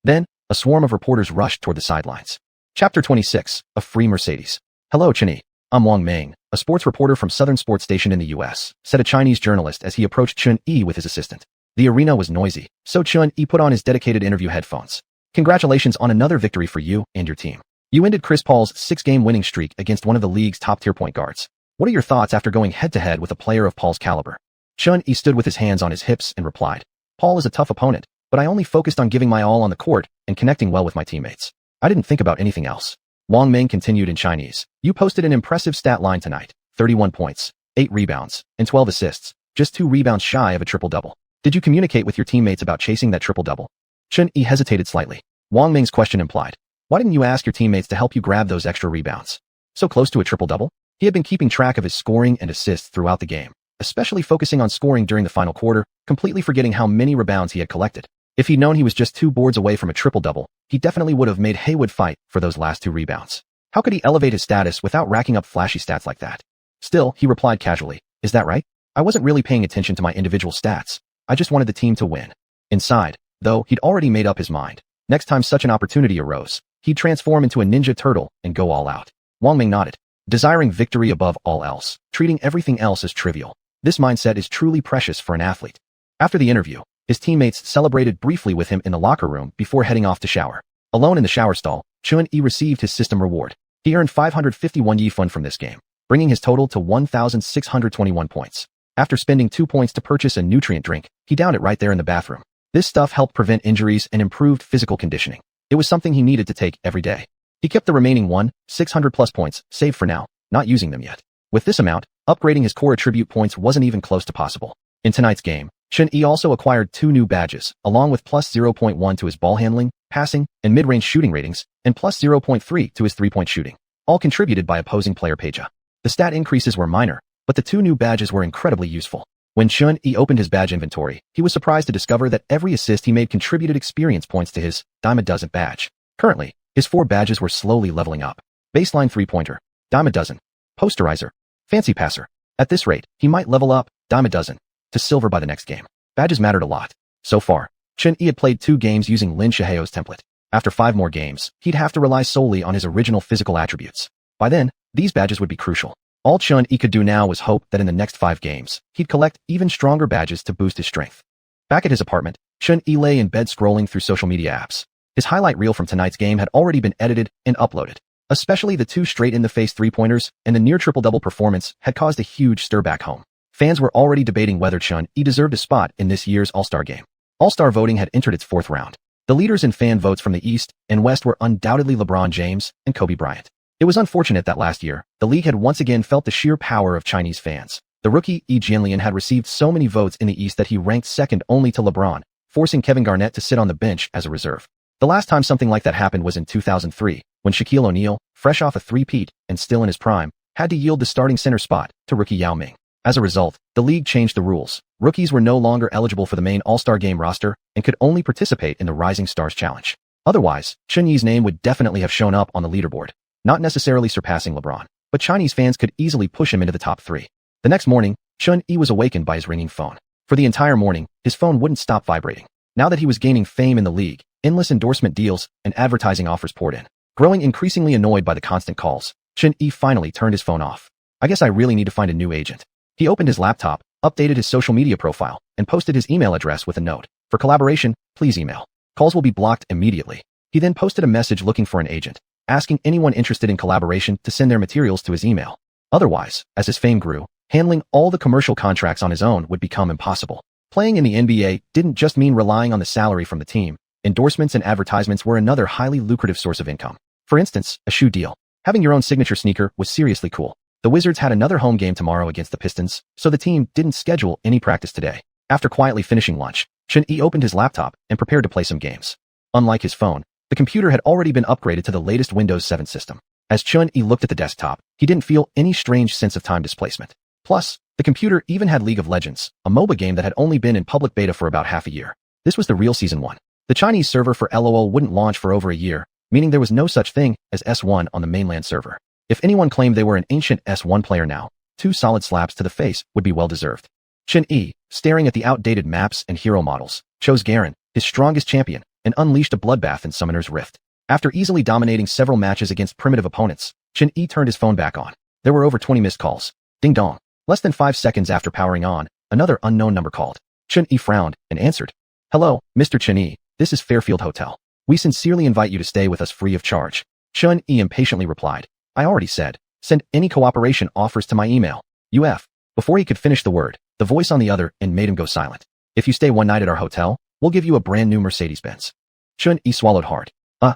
Then, a swarm of reporters rushed toward the sidelines. Chapter 26, A Free Mercedes. "Hello, Chen Yi. I'm Wang Meng, a sports reporter from Southern Sports Station in the U.S., said a Chinese journalist as he approached Chen Yi with his assistant. The arena was noisy, so Chen Yi put on his dedicated interview headphones. "Congratulations on another victory for you and your team. You ended Chris Paul's 6-game winning streak against one of the league's top-tier point guards. What are your thoughts after going head-to-head with a player of Paul's caliber?" Chen Yi stood with his hands on his hips and replied, "Paul is a tough opponent, but I only focused on giving my all on the court and connecting well with my teammates. I didn't think about anything else." Wang Meng continued in Chinese. "You posted an impressive stat line tonight, 31 points, 8 rebounds, and 12 assists, just 2 rebounds shy of a triple-double. Did you communicate with your teammates about chasing that triple-double?" Chen Yi hesitated slightly. Wang Meng's question implied, "Why didn't you ask your teammates to help you grab those extra rebounds?" So close to a triple-double? He had been keeping track of his scoring and assists throughout the game, especially focusing on scoring during the final quarter, completely forgetting how many rebounds he had collected. If he'd known he was just 2 boards away from a triple-double, he definitely would have made Haywood fight for those last 2 rebounds. How could he elevate his status without racking up flashy stats like that? Still, he replied casually, "Is that right? I wasn't really paying attention to my individual stats. I just wanted the team to win." Inside, though, he'd already made up his mind. Next time such an opportunity arose, he'd transform into a ninja turtle and go all out. Wang Meng nodded, desiring victory above all else, treating everything else as trivial. This mindset is truly precious for an athlete. After the interview, his teammates celebrated briefly with him in the locker room before heading off to shower. Alone in the shower stall, Chen Yi received his system reward. He earned 551 Yi-fun from this game, bringing his total to 1,621 points. After spending 2 points to purchase a nutrient drink, he downed it right there in the bathroom. This stuff helped prevent injuries and improved physical conditioning. It was something he needed to take every day. He kept the remaining 1,600 plus points saved for now, not using them yet. With this amount, upgrading his core attribute points wasn't even close to possible. In tonight's game, Xian also acquired 2 new badges, along with plus 0.1 to his ball handling, passing, and mid-range shooting ratings, and plus 0.3 to his 3-point shooting, all contributed by opposing player Peja. The stat increases were minor, but the 2 new badges were incredibly useful. When Xian opened his badge inventory, he was surprised to discover that every assist he made contributed experience points to his dime a dozen badge. Currently, his 4 badges were slowly leveling up. Baseline 3-pointer, dime a dozen. Posterizer, fancy passer. At this rate, he might level up, dime a dozen, to silver by the next game. Badges mattered a lot. So far, Xian had played 2 games using Lin Shiheo's template. After 5 more games, he'd have to rely solely on his original physical attributes. By then, these badges would be crucial. All Xian could do now was hope that in the next 5 games, he'd collect even stronger badges to boost his strength. Back at his apartment, Xian lay in bed scrolling through social media apps. His highlight reel from tonight's game had already been edited and uploaded. Especially the 2 straight-in-the-face 3-pointers and the near triple-double performance had caused a huge stir back home. Fans were already debating whether Xian deserved a spot in this year's All-Star game. All-Star voting had entered its 4th round. The leaders in fan votes from the East and West were undoubtedly LeBron James and Kobe Bryant. It was unfortunate that last year, the league had once again felt the sheer power of Chinese fans. The rookie xianxia had received so many votes in the East that he ranked second only to LeBron, forcing Kevin Garnett to sit on the bench as a reserve. The last time something like that happened was in 2003, when Shaquille O'Neal, fresh off a three-peat and still in his prime, had to yield the starting center spot to rookie Yao Ming. As a result, the league changed the rules. Rookies were no longer eligible for the main All-Star Game roster and could only participate in the Rising Stars Challenge. Otherwise, Xian's name would definitely have shown up on the leaderboard. Not necessarily surpassing LeBron, but Chinese fans could easily push him into the top 3. The next morning, Xian was awakened by his ringing phone. For the entire morning, his phone wouldn't stop vibrating. Now that he was gaining fame in the league, endless endorsement deals and advertising offers poured in. Growing increasingly annoyed by the constant calls, Xian finally turned his phone off. I guess I really need to find a new agent. He opened his laptop, updated his social media profile, and posted his email address with a note. For collaboration, please email. Calls will be blocked immediately. He then posted a message looking for an agent, asking anyone interested in collaboration to send their materials to his email. Otherwise, as his fame grew, handling all the commercial contracts on his own would become impossible. Playing in the NBA didn't just mean relying on the salary from the team. Endorsements and advertisements were another highly lucrative source of income. For instance, a shoe deal. Having your own signature sneaker was seriously cool. The Wizards had another home game tomorrow against the Pistons, so the team didn't schedule any practice today. After quietly finishing lunch, Xian opened his laptop and prepared to play some games. Unlike his phone, the computer had already been upgraded to the latest Windows 7 system. As Xian looked at the desktop, he didn't feel any strange sense of time displacement. Plus, the computer even had League of Legends, a MOBA game that had only been in public beta for about half a year. This was the real Season 1. The Chinese server for LOL wouldn't launch for over a year, meaning there was no such thing as S1 on the mainland server. If anyone claimed they were an ancient S1 player now, 2 solid slaps to the face would be well deserved. Xian, staring at the outdated maps and hero models, chose Garen, his strongest champion, and unleashed a bloodbath in Summoner's Rift. After easily dominating several matches against primitive opponents, Xian turned his phone back on. There were over 20 missed calls. Ding dong. Less than 5 seconds after powering on, another unknown number called. Xian frowned and answered. Hello, Mr. Xian, this is Fairfield Hotel. We sincerely invite you to stay with us free of charge. Xian impatiently replied. I already said, send any cooperation offers to my email. UF. Before he could finish the word, the voice on the other end made him go silent. If you stay one night at our hotel, we'll give you a brand new Mercedes-Benz. Xian swallowed hard.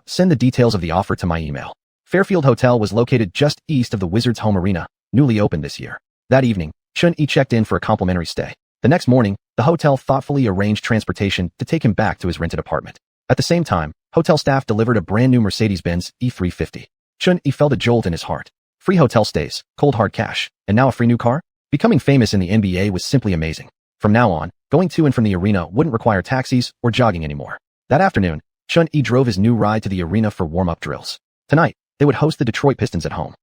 Send the details of the offer to my email. Fairfield Hotel was located just east of the Wizards' home arena, newly opened this year. That evening, Xian checked in for a complimentary stay. The next morning, the hotel thoughtfully arranged transportation to take him back to his rented apartment. At the same time, hotel staff delivered a brand new Mercedes-Benz E350. Xian felt a jolt in his heart. Free hotel stays, cold hard cash, and now a free new car? Becoming famous in the NBA was simply amazing. From now on, going to and from the arena wouldn't require taxis or jogging anymore. That afternoon, Xian drove his new ride to the arena for warm-up drills. Tonight, they would host the Detroit Pistons at home.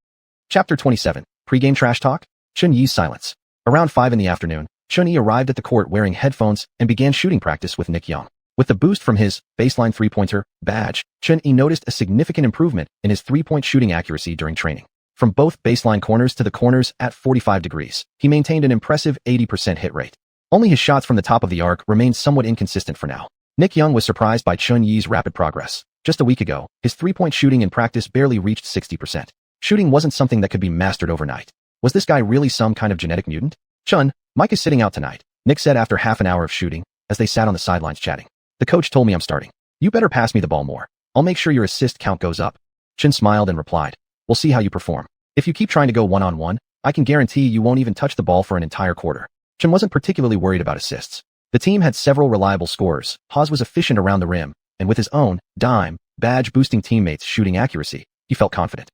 Chapter 27. Pre-game trash talk? Xian's silence. Around 5 in the afternoon, Xian arrived at the court wearing headphones and began shooting practice with Nick Young. With the boost from his baseline 3-pointer badge, Xian noticed a significant improvement in his 3-point shooting accuracy during training. From both baseline corners to the corners at 45 degrees, he maintained an impressive 80% hit rate. Only his shots from the top of the arc remained somewhat inconsistent for now. Nick Young was surprised by Xian's rapid progress. Just a week ago, his 3-point shooting in practice barely reached 60%. Shooting wasn't something that could be mastered overnight. Was this guy really some kind of genetic mutant? Chun, Mike is sitting out tonight, Nick said after half an hour of shooting, as they sat on the sidelines chatting. The coach told me I'm starting. You better pass me the ball more. I'll make sure your assist count goes up. Chun smiled and replied, we'll see how you perform. If you keep trying to go one-on-one, I can guarantee you won't even touch the ball for an entire quarter. Chun wasn't particularly worried about assists. The team had several reliable scorers, Haas was efficient around the rim, and with his own, dime, badge-boosting teammates' shooting accuracy, he felt confident.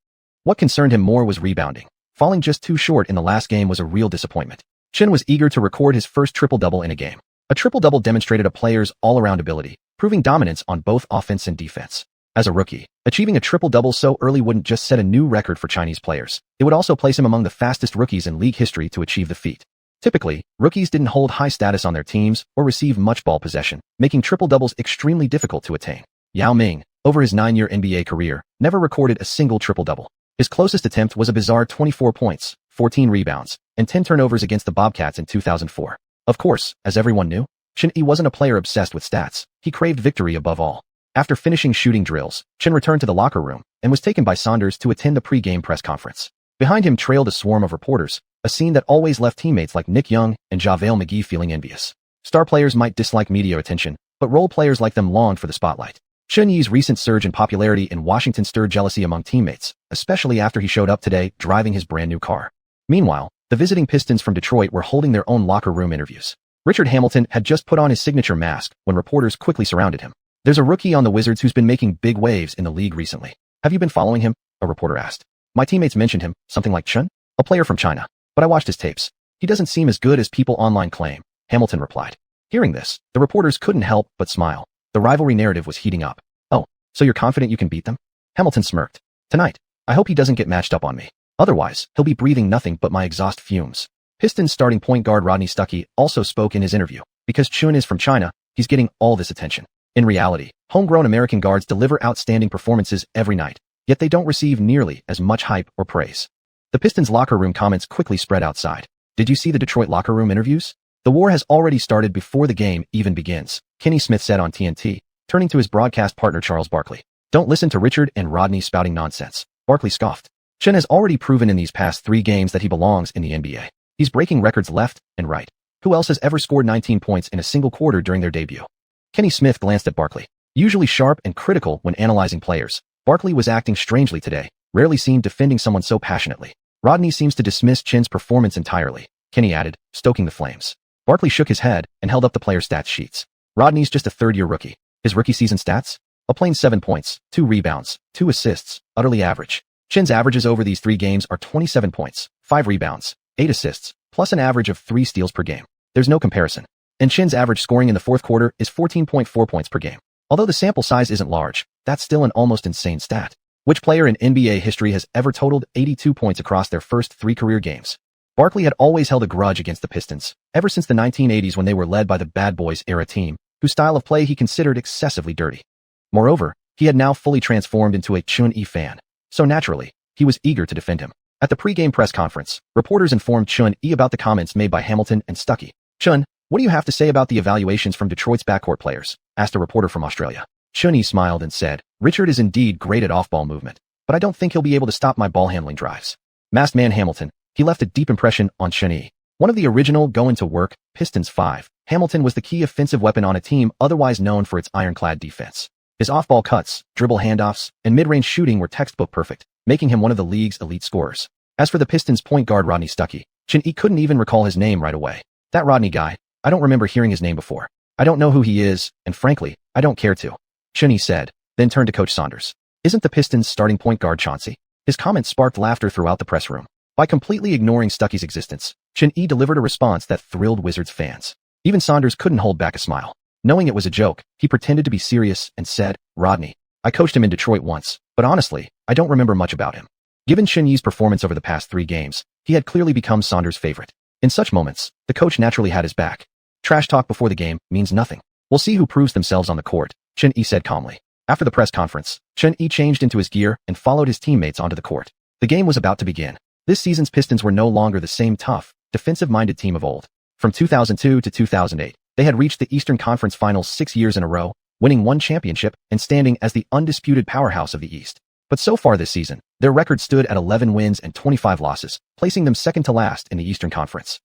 What concerned him more was rebounding. Falling just too short in the last game was a real disappointment. Chun was eager to record his first triple-double in a game. A triple-double demonstrated a player's all-around ability, proving dominance on both offense and defense. As a rookie, achieving a triple-double so early wouldn't just set a new record for Chinese players, it would also place him among the fastest rookies in league history to achieve the feat. Typically, rookies didn't hold high status on their teams or receive much ball possession, making triple-doubles extremely difficult to attain. Yao Ming, over his 9-year NBA career, never recorded a single triple-double. His closest attempt was a bizarre 24 points, 14 rebounds, and 10 turnovers against the Bobcats in 2004. Of course, as everyone knew, Xianxia wasn't a player obsessed with stats. He craved victory above all. After finishing shooting drills, Chen returned to the locker room and was taken by Saunders to attend the pre-game press conference. Behind him trailed a swarm of reporters, a scene that always left teammates like Nick Young and JaVale McGee feeling envious. Star players might dislike media attention, but role players like them longed for the spotlight. Xianxia's recent surge in popularity in Washington stirred jealousy among teammates, especially after he showed up today driving his brand new car. Meanwhile, the visiting Pistons from Detroit were holding their own locker room interviews. Richard Hamilton had just put on his signature mask when reporters quickly surrounded him. There's a rookie on the Wizards who's been making big waves in the league recently. Have you been following him? A reporter asked. My teammates mentioned him, something like Chun, a player from China. But I watched his tapes. He doesn't seem as good as people online claim, Hamilton replied. Hearing this, the reporters couldn't help but smile. The rivalry narrative was heating up. Oh, so you're confident you can beat them? Hamilton smirked. Tonight, I hope he doesn't get matched up on me. Otherwise, he'll be breathing nothing but my exhaust fumes. Pistons starting point guard Rodney Stuckey also spoke in his interview. Because Chun is from China, he's getting all this attention. In reality, homegrown American guards deliver outstanding performances every night, yet they don't receive nearly as much hype or praise. The Pistons' locker room comments quickly spread outside. Did you see the Detroit locker room interviews? The war has already started before the game even begins, Kenny Smith said on TNT, turning to his broadcast partner Charles Barkley. Don't listen to Richard and Rodney spouting nonsense. Barkley scoffed. Chen has already proven in these past 3 games that he belongs in the NBA. He's breaking records left and right. Who else has ever scored 19 points in a single quarter during their debut? Kenny Smith glanced at Barkley. Usually sharp and critical when analyzing players, Barkley was acting strangely today, rarely seen defending someone so passionately. Rodney seems to dismiss Chen's performance entirely, Kenny added, stoking the flames. Barkley shook his head and held up the player stats sheets. Rodney's just a third-year rookie. His rookie season stats? A plain 7 points, 2 rebounds, 2 assists, utterly average. Chen's averages over these 3 games are 27 points, 5 rebounds, 8 assists, plus an average of 3 steals per game. There's no comparison. And Chen's average scoring in the fourth quarter is 14.4 points per game. Although the sample size isn't large, that's still an almost insane stat. Which player in NBA history has ever totaled 82 points across their first 3 career games? Barkley had always held a grudge against the Pistons, ever since the 1980s when they were led by the Bad Boys era team, whose style of play he considered excessively dirty. Moreover, he had now fully transformed into a Chun-Yi fan. So naturally, he was eager to defend him. At the pre-game press conference, reporters informed Chun-Yi about the comments made by Hamilton and Stuckey. Chun, what do you have to say about the evaluations from Detroit's backcourt players? Asked a reporter from Australia. Chun-Yi smiled and said, Richard is indeed great at off-ball movement, but I don't think he'll be able to stop my ball-handling drives. Masked man Hamilton, he left a deep impression on Chun-Yi. One of the original go-into-work, Pistons 5, Hamilton was the key offensive weapon on a team otherwise known for its ironclad defense. His off-ball cuts, dribble handoffs, and mid-range shooting were textbook perfect, making him one of the league's elite scorers. As for the Pistons' point guard Rodney Stuckey, Chun-Yi couldn't even recall his name right away. That Rodney guy, I don't remember hearing his name before. I don't know who he is, and frankly, I don't care to. Chun-Yi said, then turned to Coach Saunders. Isn't the Pistons' starting point guard Chauncey? His comment sparked laughter throughout the press room. By completely ignoring Stuckey's existence, Chun-Yi delivered a response that thrilled Wizards fans. Even Saunders couldn't hold back a smile. Knowing it was a joke, he pretended to be serious and said, Rodney, I coached him in Detroit once, but honestly, I don't remember much about him. Given Chun-Yi's performance over the past 3 games, he had clearly become Saunders' favorite. In such moments, the coach naturally had his back. Trash talk before the game means nothing. We'll see who proves themselves on the court, Chun-Yi said calmly. After the press conference, Chun-Yi changed into his gear and followed his teammates onto the court. The game was about to begin. This season's Pistons were no longer the same tough, defensive-minded team of old. From 2002 to 2008, they had reached the Eastern Conference Finals 6 years in a row, winning 1 championship and standing as the undisputed powerhouse of the East. But so far this season, Their record stood at 11 wins and 25 losses, placing them second to last in the Eastern Conference.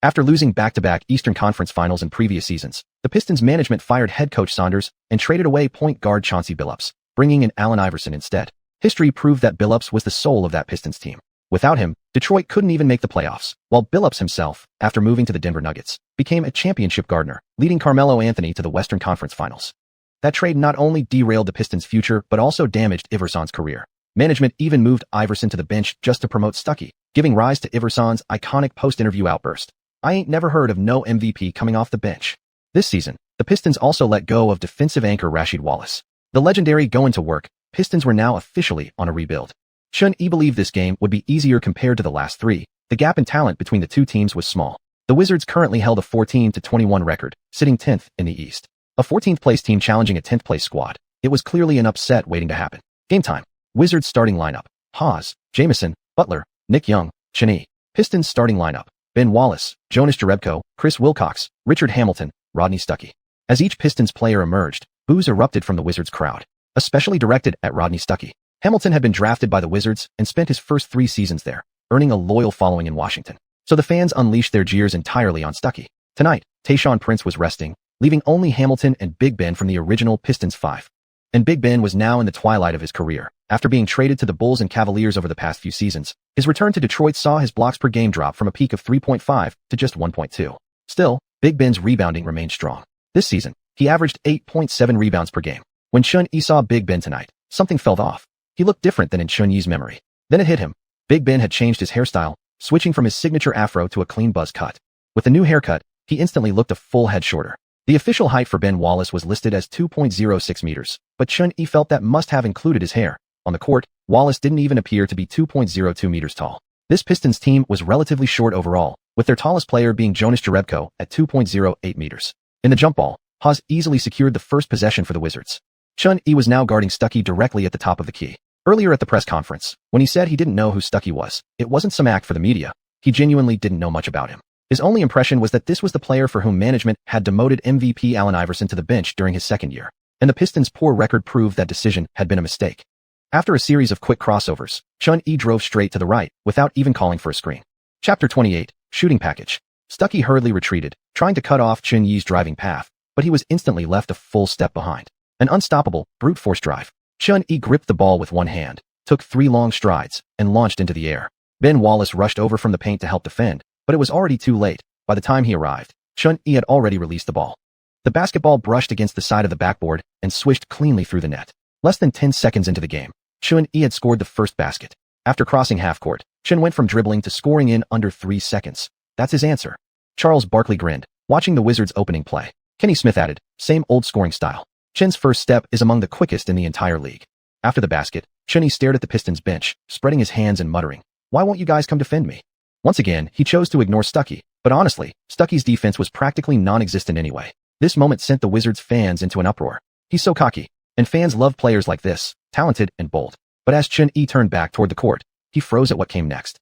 After losing back-to-back Eastern Conference finals in previous seasons, the Pistons management fired head coach Saunders and traded away point guard Chauncey Billups, bringing in Allen Iverson instead. History proved that Billups was the soul of that Pistons team. Without him, Detroit couldn't even make the playoffs, while Billups himself, after moving to the Denver Nuggets, became a championship gardener, leading Carmelo Anthony to the Western Conference Finals. That trade not only derailed the Pistons' future but also damaged Iverson's career. Management even moved Iverson to the bench just to promote Stuckey, giving rise to Iverson's iconic post-interview outburst, "I ain't never heard of no MVP coming off the bench." This season, the Pistons also let go of defensive anchor Rasheed Wallace. The legendary going to work, Pistons were now officially on a rebuild. Xuanhuan believed this game would be easier compared to the last three. The gap in talent between the two teams was small. The Wizards currently held a 14-21 record, sitting 10th in the East. A 14th-place team challenging a 10th-place squad. It was clearly an upset waiting to happen. Game time. Wizards starting lineup: Haas, Jamison, Butler, Nick Young, Cheney. Pistons starting lineup: Ben Wallace, Jonas Jerebko, Chris Wilcox, Richard Hamilton, Rodney Stuckey. As each Pistons player emerged, boos erupted from the Wizards crowd, especially directed at Rodney Stuckey. Hamilton had been drafted by the Wizards and spent his first 3 seasons there, earning a loyal following in Washington. So the fans unleashed their jeers entirely on Stuckey. Tonight, Tayshaun Prince was resting, leaving only Hamilton and Big Ben from the original Pistons 5. And Big Ben was now in the twilight of his career. After being traded to the Bulls and Cavaliers over the past few seasons, his return to Detroit saw his blocks per game drop from a peak of 3.5 to just 1.2. Still, Big Ben's rebounding remained strong. This season, he averaged 8.7 rebounds per game. When Xuanhuan saw Big Ben tonight, something fell off. He looked different than in Xuanhuan's memory. Then it hit him. Big Ben had changed his hairstyle, switching from his signature afro to a clean buzz cut. With the new haircut, he instantly looked a full head shorter. The official height for Ben Wallace was listed as 2.06 meters, but Xuanhuan felt that must have included his hair. On the court, Wallace didn't even appear to be 2.02 meters tall. This Pistons team was relatively short overall, with their tallest player being Jonas Jerebko at 2.08 meters. In the jump ball, Haas easily secured the first possession for the Wizards. Xuanhuan was now guarding Stuckey directly at the top of the key. Earlier at the press conference, when he said he didn't know who Stuckey was, it wasn't some act for the media. He genuinely didn't know much about him. His only impression was that this was the player for whom management had demoted MVP Allen Iverson to the bench during his second year, and the Pistons' poor record proved that decision had been a mistake. After a series of quick crossovers, Xuanhuan drove straight to the right, without even calling for a screen. Chapter 28, Shooting Package. Stuckey hurriedly retreated, trying to cut off Xuanhuan's driving path, but he was instantly left a full step behind. An unstoppable, brute force drive. Xuanhuan gripped the ball with one hand, took 3 long strides, and launched into the air. Ben Wallace rushed over from the paint to help defend, but it was already too late. By the time he arrived, Xuanhuan had already released the ball. The basketball brushed against the side of the backboard and swished cleanly through the net. Less than 10 seconds into the game, Xuanhuan had scored the first basket. After crossing half-court, Xuanhuan went from dribbling to scoring in under 3 seconds. That's his answer. Charles Barkley grinned, watching the Wizards' opening play. Kenny Smith added, same old scoring style. Xuanhuan's first step is among the quickest in the entire league. After the basket, Xuanhuan stared at the Pistons bench, spreading his hands and muttering, "Why won't you guys come defend me?" Once again, he chose to ignore Stuckey, but honestly, Stuckey's defense was practically non-existent anyway. This moment sent the Wizards fans into an uproar. He's so cocky, and fans love players like this, talented and bold. But as Xuanhuan turned back toward the court, he froze at what came next.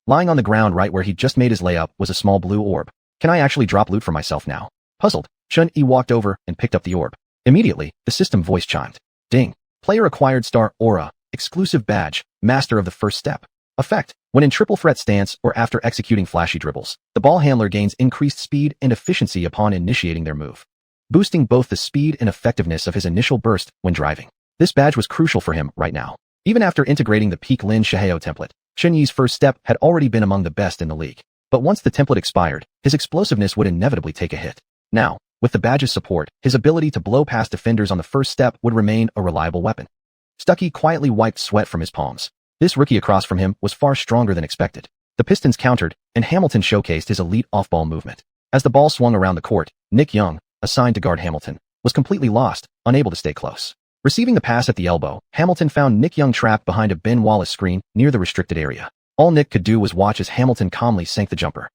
Lying on the ground right where he'd just made his layup was a small blue orb. Can I actually drop loot for myself now? Puzzled, Xuanhuan walked over and picked up the orb. Immediately, the system voice chimed. Ding. Player acquired star aura, exclusive badge, master of the first step. Effect. When in triple threat stance or after executing flashy dribbles, the ball handler gains increased speed and efficiency upon initiating their move, boosting both the speed and effectiveness of his initial burst when driving. This badge was crucial for him right now. Even after integrating the peak Lin Shiheo template, Xuanhuan's first step had already been among the best in the league. But once the template expired, his explosiveness would inevitably take a hit. Now, with the badge's support, his ability to blow past defenders on the first step would remain a reliable weapon. Stuckey quietly wiped sweat from his palms. This rookie across from him was far stronger than expected. The Pistons countered, and Hamilton showcased his elite off-ball movement. As the ball swung around the court, Nick Young, assigned to guard Hamilton, was completely lost, unable to stay close. Receiving the pass at the elbow, Hamilton found Nick Young trapped behind a Ben Wallace screen near the restricted area. All Nick could do was watch as Hamilton calmly sank the jumper.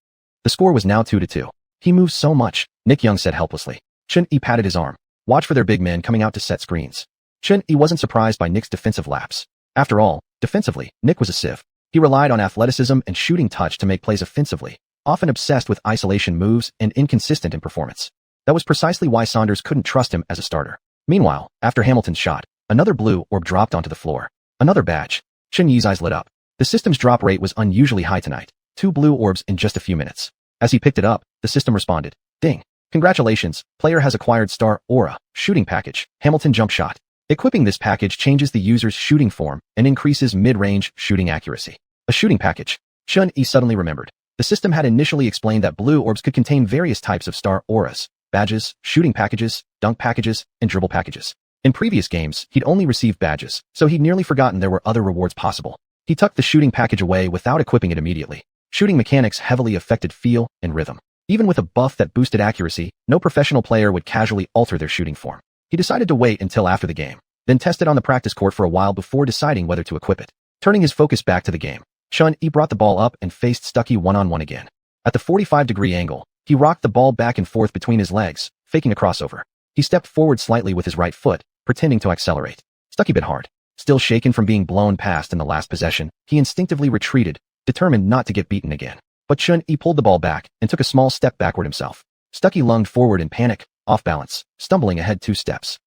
The score was now 2-2. He moves so much, Nick Young said helplessly. Xuanhuan patted his arm. Watch for their big men coming out to set screens. Xuanhuan wasn't surprised by Nick's defensive lapse. After all, defensively, Nick was a sieve. He relied on athleticism and shooting touch to make plays offensively, often obsessed with isolation moves and inconsistent in performance. That was precisely why Saunders couldn't trust him as a starter. Meanwhile, after Hamilton's shot, another blue orb dropped onto the floor. Another badge. Chunyi's eyes lit up. The system's drop rate was unusually high tonight. 2 blue orbs in just a few minutes. As he picked it up, the system responded. Ding. Congratulations, player has acquired Star Aura, shooting package, Hamilton jump shot. Equipping this package changes the user's shooting form and increases mid-range shooting accuracy. A shooting package. Chun-Yi suddenly remembered. The system had initially explained that blue orbs could contain various types of Star Auras, badges, shooting packages, dunk packages, and dribble packages. In previous games, he'd only received badges, so he'd nearly forgotten there were other rewards possible. He tucked the shooting package away without equipping it immediately. Shooting mechanics heavily affected feel and rhythm. Even with a buff that boosted accuracy, no professional player would casually alter their shooting form. He decided to wait until after the game, then test it on the practice court for a while before deciding whether to equip it. Turning his focus back to the game, Chun-Yi brought the ball up and faced Stuckey one-on-one again. At the 45-degree angle, he rocked the ball back and forth between his legs, faking a crossover. He stepped forward slightly with his right foot, pretending to accelerate. Stuckey bit hard. Still shaken from being blown past in the last possession, he instinctively retreated, determined not to get beaten again. But Chun-Yi pulled the ball back and took a small step backward himself. Stuckey lunged forward in panic, off balance, stumbling ahead 2 steps.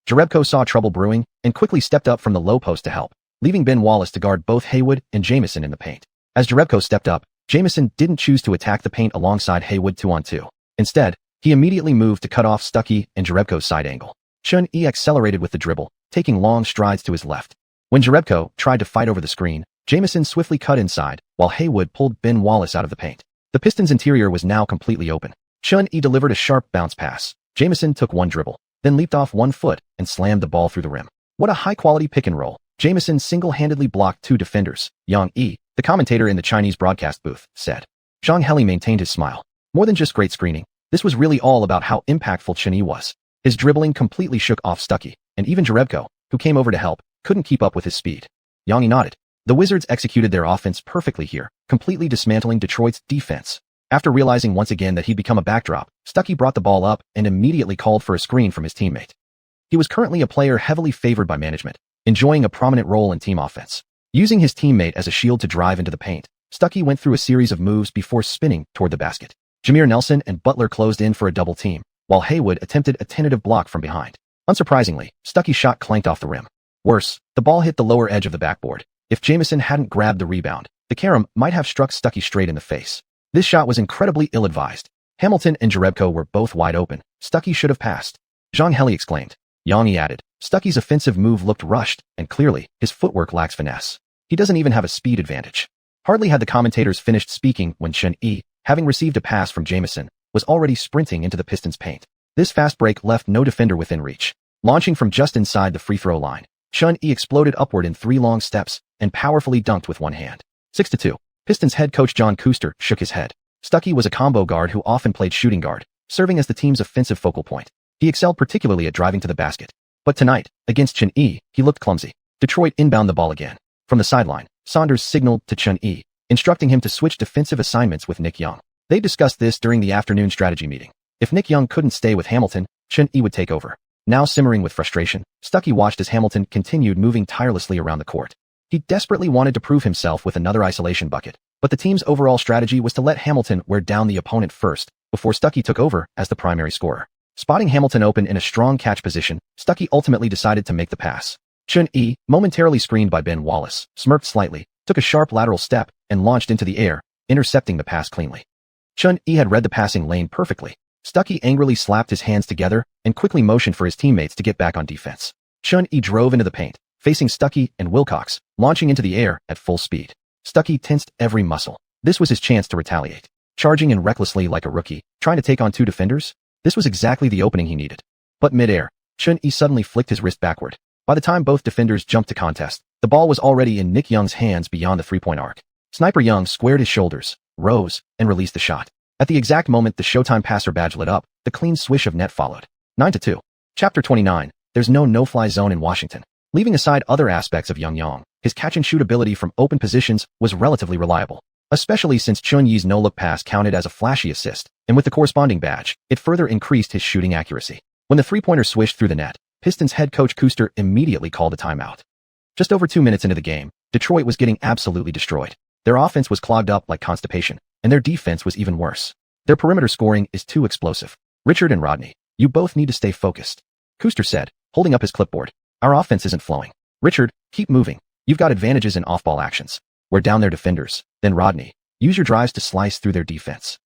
Jerebko saw trouble brewing and quickly stepped up from the low post to help, leaving Ben Wallace to guard both Haywood and Jamison in the paint. As Jerebko stepped up, Jamison didn't choose to attack the paint alongside Haywood 2-on-2. Instead, he immediately moved to cut off Stuckey and Jerebko's side angle. Chun-Yi accelerated with the dribble, taking long strides to his left. When Jerebko tried to fight over the screen, Jamison swiftly cut inside, while Haywood pulled Ben Wallace out of the paint. The Pistons' interior was now completely open. Chun-Yi delivered a sharp bounce pass. Jamison took one dribble, then leaped off 1 foot and slammed the ball through the rim. What a high-quality pick and roll. Jamison single-handedly blocked 2 defenders. Yang Yi, the commentator in the Chinese broadcast booth, said. Zhang Heli maintained his smile. More than just great screening, this was really all about how impactful Chun-Yi was. His dribbling completely shook off Stuckey, and even Jerebko, who came over to help, couldn't keep up with his speed. Yang Yi nodded. The Wizards executed their offense perfectly here, completely dismantling Detroit's defense. After realizing once again that he'd become a backdrop, Stuckey brought the ball up and immediately called for a screen from his teammate. He was currently a player heavily favored by management, enjoying a prominent role in team offense. Using his teammate as a shield to drive into the paint, Stuckey went through a series of moves before spinning toward the basket. Jameer Nelson and Butler closed in for a double team, while Haywood attempted a tentative block from behind. Unsurprisingly, Stuckey's shot clanked off the rim. Worse, the ball hit the lower edge of the backboard. If Jamison hadn't grabbed the rebound, the carom might have struck Stuckey straight in the face. This shot was incredibly ill-advised. Hamilton and Jerebko were both wide open. Stuckey should have passed. Zhang Heli exclaimed. Yang Yi added. Stuckey's offensive move looked rushed, and clearly, his footwork lacks finesse. He doesn't even have a speed advantage. Hardly had the commentators finished speaking when Chun-Yi, having received a pass from Jamison, was already sprinting into the Pistons' paint. This fast break left no defender within reach. Launching from just inside the free throw line, Chun-Yi exploded upward in 3 long steps and powerfully dunked with one hand. 6-2. Pistons head coach John Kuster shook his head. Stuckey was a combo guard who often played shooting guard, serving as the team's offensive focal point. He excelled particularly at driving to the basket. But tonight, against Chun-Yi, he looked clumsy. Detroit inbound the ball again. From the sideline, Saunders signaled to Chun-Yi, instructing him to switch defensive assignments with Nick Young. They discussed this during the afternoon strategy meeting. If Nick Young couldn't stay with Hamilton, Chun-Yi would take over. Now simmering with frustration, Stuckey watched as Hamilton continued moving tirelessly around the court. He desperately wanted to prove himself with another isolation bucket, but the team's overall strategy was to let Hamilton wear down the opponent first, before Stuckey took over as the primary scorer. Spotting Hamilton open in a strong catch position, Stuckey ultimately decided to make the pass. Chun-Yi, momentarily screened by Ben Wallace, smirked slightly, took a sharp lateral step, and launched into the air, intercepting the pass cleanly. Chun-Yi had read the passing lane perfectly. Stuckey angrily slapped his hands together and quickly motioned for his teammates to get back on defense. Chun-Yi drove into the paint, facing Stuckey and Wilcox, launching into the air at full speed. Stuckey tensed every muscle. This was his chance to retaliate. Charging in recklessly like a rookie, trying to take on 2 defenders? This was exactly the opening he needed. But mid-air, Chun-Yi suddenly flicked his wrist backward. By the time both defenders jumped to contest, the ball was already in Nick Young's hands beyond the 3-point arc. Sniper Young squared his shoulders, rose, and released the shot. At the exact moment the Showtime passer badge lit up, the clean swish of net followed. 9-2. Chapter 29. There's no no-fly zone in Washington. Leaving aside other aspects of Yang, his catch-and-shoot ability from open positions was relatively reliable, especially since Chun-Yi's no-look pass counted as a flashy assist, and with the corresponding badge, it further increased his shooting accuracy. When the three-pointer swished through the net, Pistons head coach Kuster immediately called a timeout. Just over 2 minutes into the game, Detroit was getting absolutely destroyed. Their offense was clogged up like constipation, and their defense was even worse. Their perimeter scoring is too explosive. Richard and Rodney, you both need to stay focused. Kuster said, holding up his clipboard. Our offense isn't flowing. Richard, keep moving. You've got advantages in off-ball actions. Wear down their defenders. Then Rodney, use your drives to slice through their defense.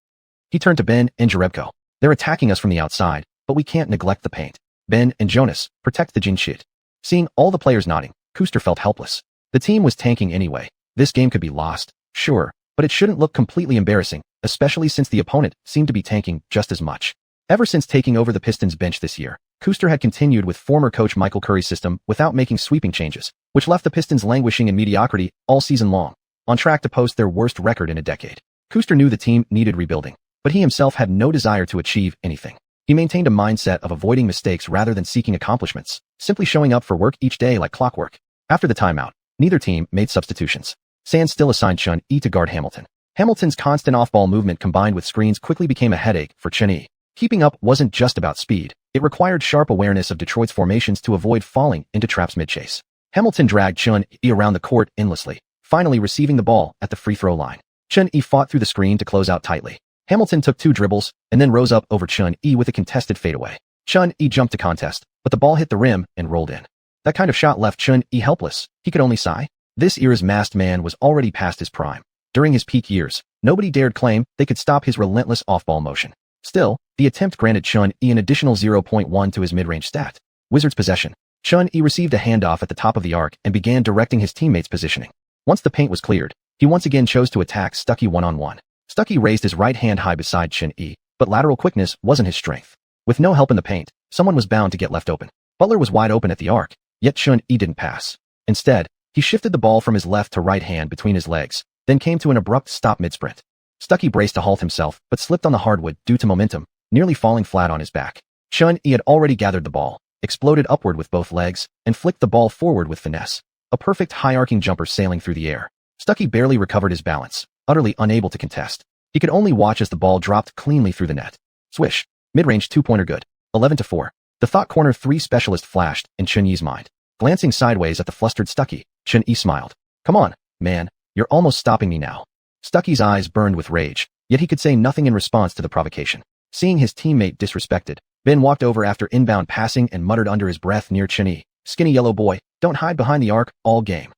He turned to Ben and Jerebko. They're attacking us from the outside, but we can't neglect the paint. Ben and Jonas, protect the Jinshit. Seeing all the players nodding, Kuster felt helpless. The team was tanking anyway. This game could be lost, sure, but it shouldn't look completely embarrassing, especially since the opponent seemed to be tanking just as much. Ever since taking over the Pistons bench this year, Kuster had continued with former coach Michael Curry's system without making sweeping changes, which left the Pistons languishing in mediocrity all season long, on track to post their worst record in a decade. Kuster knew the team needed rebuilding, but he himself had no desire to achieve anything. He maintained a mindset of avoiding mistakes rather than seeking accomplishments, simply showing up for work each day like clockwork. After the timeout, neither team made substitutions. Sands still assigned Chun-Yi to guard Hamilton. Hamilton's constant off-ball movement combined with screens quickly became a headache for Chun-Yi. Keeping up wasn't just about speed. It required sharp awareness of Detroit's formations to avoid falling into traps mid-chase. Hamilton dragged Chun-Yi around the court endlessly, finally receiving the ball at the free throw line. Chun-Yi fought through the screen to close out tightly. Hamilton took 2 dribbles and then rose up over Chun-Yi with a contested fadeaway. Chun-Yi jumped to contest, but the ball hit the rim and rolled in. That kind of shot left Chun-Yi helpless. He could only sigh. This era's masked man was already past his prime. During his peak years, nobody dared claim they could stop his relentless off-ball motion. Still, the attempt granted Chun-Yi an additional 0.1 to his mid-range stat. Wizards possession. Chun-Yi received a handoff at the top of the arc and began directing his teammates' positioning. Once the paint was cleared, he once again chose to attack Stuckey one-on-one. Stuckey raised his right hand high beside Chun-Yi, but lateral quickness wasn't his strength. With no help in the paint, someone was bound to get left open. Butler was wide open at the arc, yet Chun-Yi didn't pass. Instead, he shifted the ball from his left to right hand between his legs, then came to an abrupt stop mid-sprint. Stuckey braced to halt himself, but slipped on the hardwood due to momentum, nearly falling flat on his back. Chun-Yi had already gathered the ball, exploded upward with both legs, and flicked the ball forward with finesse. A perfect high-arcing jumper sailing through the air. Stuckey barely recovered his balance, utterly unable to contest. He could only watch as the ball dropped cleanly through the net. Swish. Mid-range two-pointer good. 11-4. The thought corner 3 specialist flashed in Chun-Yi's mind. Glancing sideways at the flustered Stuckey, Chun-Yi smiled. Come on, man, you're almost stopping me now. Stuckey's eyes burned with rage, yet he could say nothing in response to the provocation. Seeing his teammate disrespected, Ben walked over after inbound passing and muttered under his breath near Chun-Yi. Skinny yellow boy, don't hide behind the arc all game.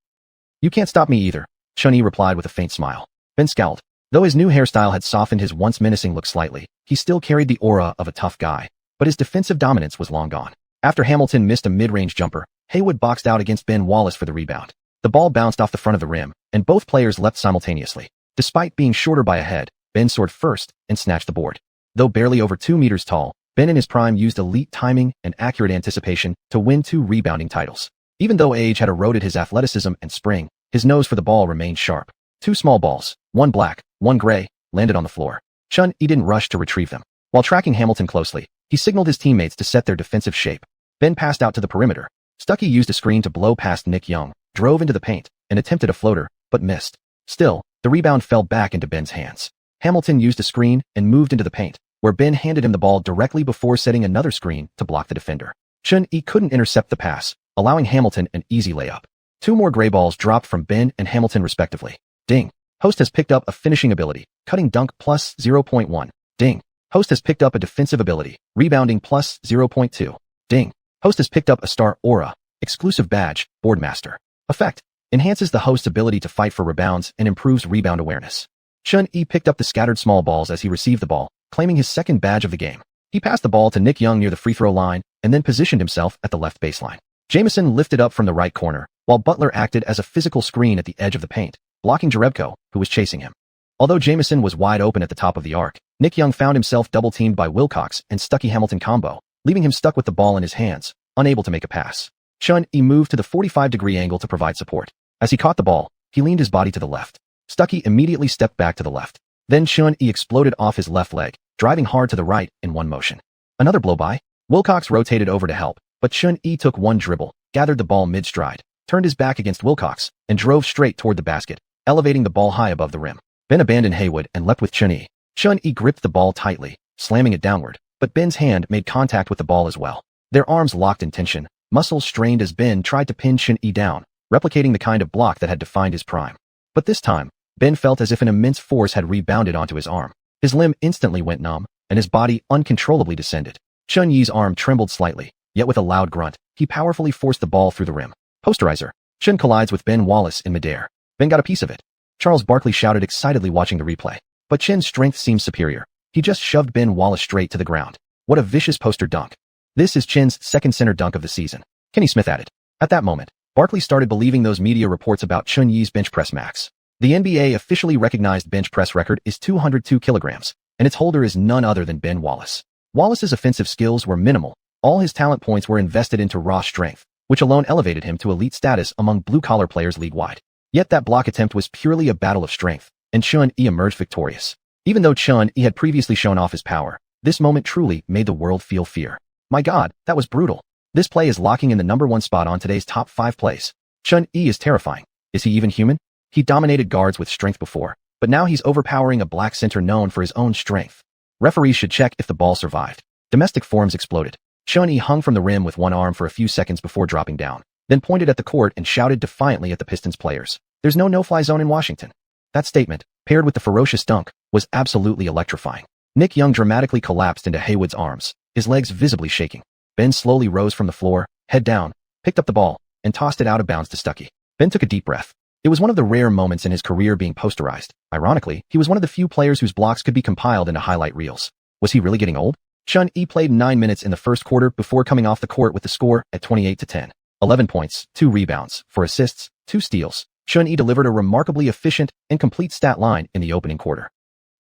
You can't stop me either, Chun-Yi replied with a faint smile. Ben scowled. Though his new hairstyle had softened his once menacing look slightly, he still carried the aura of a tough guy. But his defensive dominance was long gone. After Hamilton missed a mid-range jumper, Haywood boxed out against Ben Wallace for the rebound. The ball bounced off the front of the rim, and both players leapt simultaneously. Despite being shorter by a head, Ben soared first and snatched the board. Though barely over 2 meters tall, Ben in his prime used elite timing and accurate anticipation to win 2 rebounding titles. Even though age had eroded his athleticism and spring, his nose for the ball remained sharp. 2 small balls, 1 black, 1 gray, landed on the floor. Chun-Yi didn't rush to retrieve them. While tracking Hamilton closely, he signaled his teammates to set their defensive shape. Ben passed out to the perimeter. Stuckey used a screen to blow past Nick Young, drove into the paint, and attempted a floater, but missed. Still, the rebound fell back into Ben's hands. Hamilton used a screen and moved into the paint, where Ben handed him the ball directly before setting another screen to block the defender. Chun-Yi couldn't intercept the pass, allowing Hamilton an easy layup. 2 more gray balls dropped from Ben and Hamilton respectively. Ding. Host has picked up a finishing ability, cutting dunk plus 0.1. Ding. Host has picked up a defensive ability, rebounding plus 0.2. Ding. Host has picked up a star aura, exclusive badge, boardmaster. Effect. Enhances the host's ability to fight for rebounds and improves rebound awareness. Chun-Yi picked up the scattered small balls as he received the ball, claiming his second badge of the game. He passed the ball to Nick Young near the free throw line and then positioned himself at the left baseline. Jamison lifted up from the right corner, while Butler acted as a physical screen at the edge of the paint, blocking Jerebko, who was chasing him. Although Jamison was wide open at the top of the arc, Nick Young found himself double-teamed by Wilcox and Stuckey Hamilton combo, leaving him stuck with the ball in his hands, unable to make a pass. Chun-Yi moved to the 45-degree angle to provide support. As he caught the ball, he leaned his body to the left. Stuckey immediately stepped back to the left. Then Chun-Yi exploded off his left leg, driving hard to the right in one motion. Another blow-by. Wilcox rotated over to help, but Chun-Yi took 1 dribble, gathered the ball mid-stride, turned his back against Wilcox, and drove straight toward the basket, elevating the ball high above the rim. Ben abandoned Haywood and leapt with Chun-Yi. Chun-Yi gripped the ball tightly, slamming it downward, but Ben's hand made contact with the ball as well. Their arms locked in tension, muscles strained as Ben tried to pin Chun-Yi down, replicating the kind of block that had defined his prime. But this time, Ben felt as if an immense force had rebounded onto his arm. His limb instantly went numb, and his body uncontrollably descended. Chun-Yi's arm trembled slightly, yet with a loud grunt, he powerfully forced the ball through the rim. Posterizer. Chun collides with Ben Wallace in midair. Ben got a piece of it. Charles Barkley shouted excitedly watching the replay. But Chin's strength seems superior. He just shoved Ben Wallace straight to the ground. What a vicious poster dunk. This is Chin's second center dunk of the season. Kenny Smith added. At that moment, Barkley started believing those media reports about Chun Yi's bench press max. The NBA officially recognized bench press record is 202 kilograms, and its holder is none other than Ben Wallace. Wallace's offensive skills were minimal. All his talent points were invested into raw strength, which alone elevated him to elite status among blue-collar players league-wide. Yet that block attempt was purely a battle of strength, and Chun Yi emerged victorious. Even though Chun Yi had previously shown off his power, this moment truly made the world feel fear. My God, that was brutal. This play is locking in the #1 spot on today's top 5 plays. Chun Yi is terrifying. Is he even human? He dominated guards with strength before, but now he's overpowering a black center known for his own strength. Referees should check if the ball survived. Domestic forums exploded. Chun Yi hung from the rim with one arm for a few seconds before dropping down, then pointed at the court and shouted defiantly at the Pistons players. There's no no-fly zone in Washington. That statement, paired with the ferocious dunk, was absolutely electrifying. Nick Young dramatically collapsed into Haywood's arms, his legs visibly shaking. Ben slowly rose from the floor, head down, picked up the ball, and tossed it out of bounds to Stuckey. Ben took a deep breath. It was one of the rare moments in his career being posterized. Ironically, he was one of the few players whose blocks could be compiled into highlight reels. Was he really getting old? Chun Yi played 9 minutes in the first quarter before coming off the court with the score at 28-10. 11 points, 2 rebounds, 4 assists, 2 steals. Chun Yi delivered a remarkably efficient and complete stat line in the opening quarter.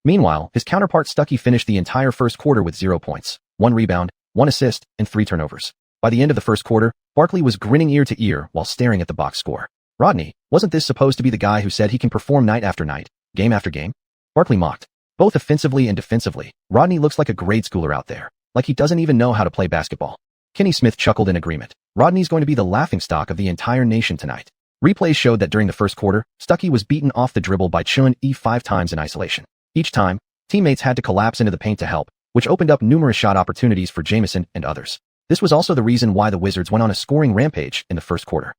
Meanwhile, his counterpart Stuckey finished the entire first quarter with 0 points, 1 rebound, 1 assist, and 3 turnovers. By the end of the first quarter, Barkley was grinning ear to ear while staring at the box score. Rodney, wasn't this supposed to be the guy who said he can perform night after night, game after game? Barkley mocked. Both offensively and defensively, Rodney looks like a grade schooler out there, like he doesn't even know how to play basketball. Kenny Smith chuckled in agreement. Rodney's going to be the laughingstock of the entire nation tonight. Replays showed that during the first quarter, Stuckey was beaten off the dribble by Chun Yi 5 times in isolation. Each time, teammates had to collapse into the paint to help, which opened up numerous shot opportunities for Jamison and others. This was also the reason why the Wizards went on a scoring rampage in the first quarter.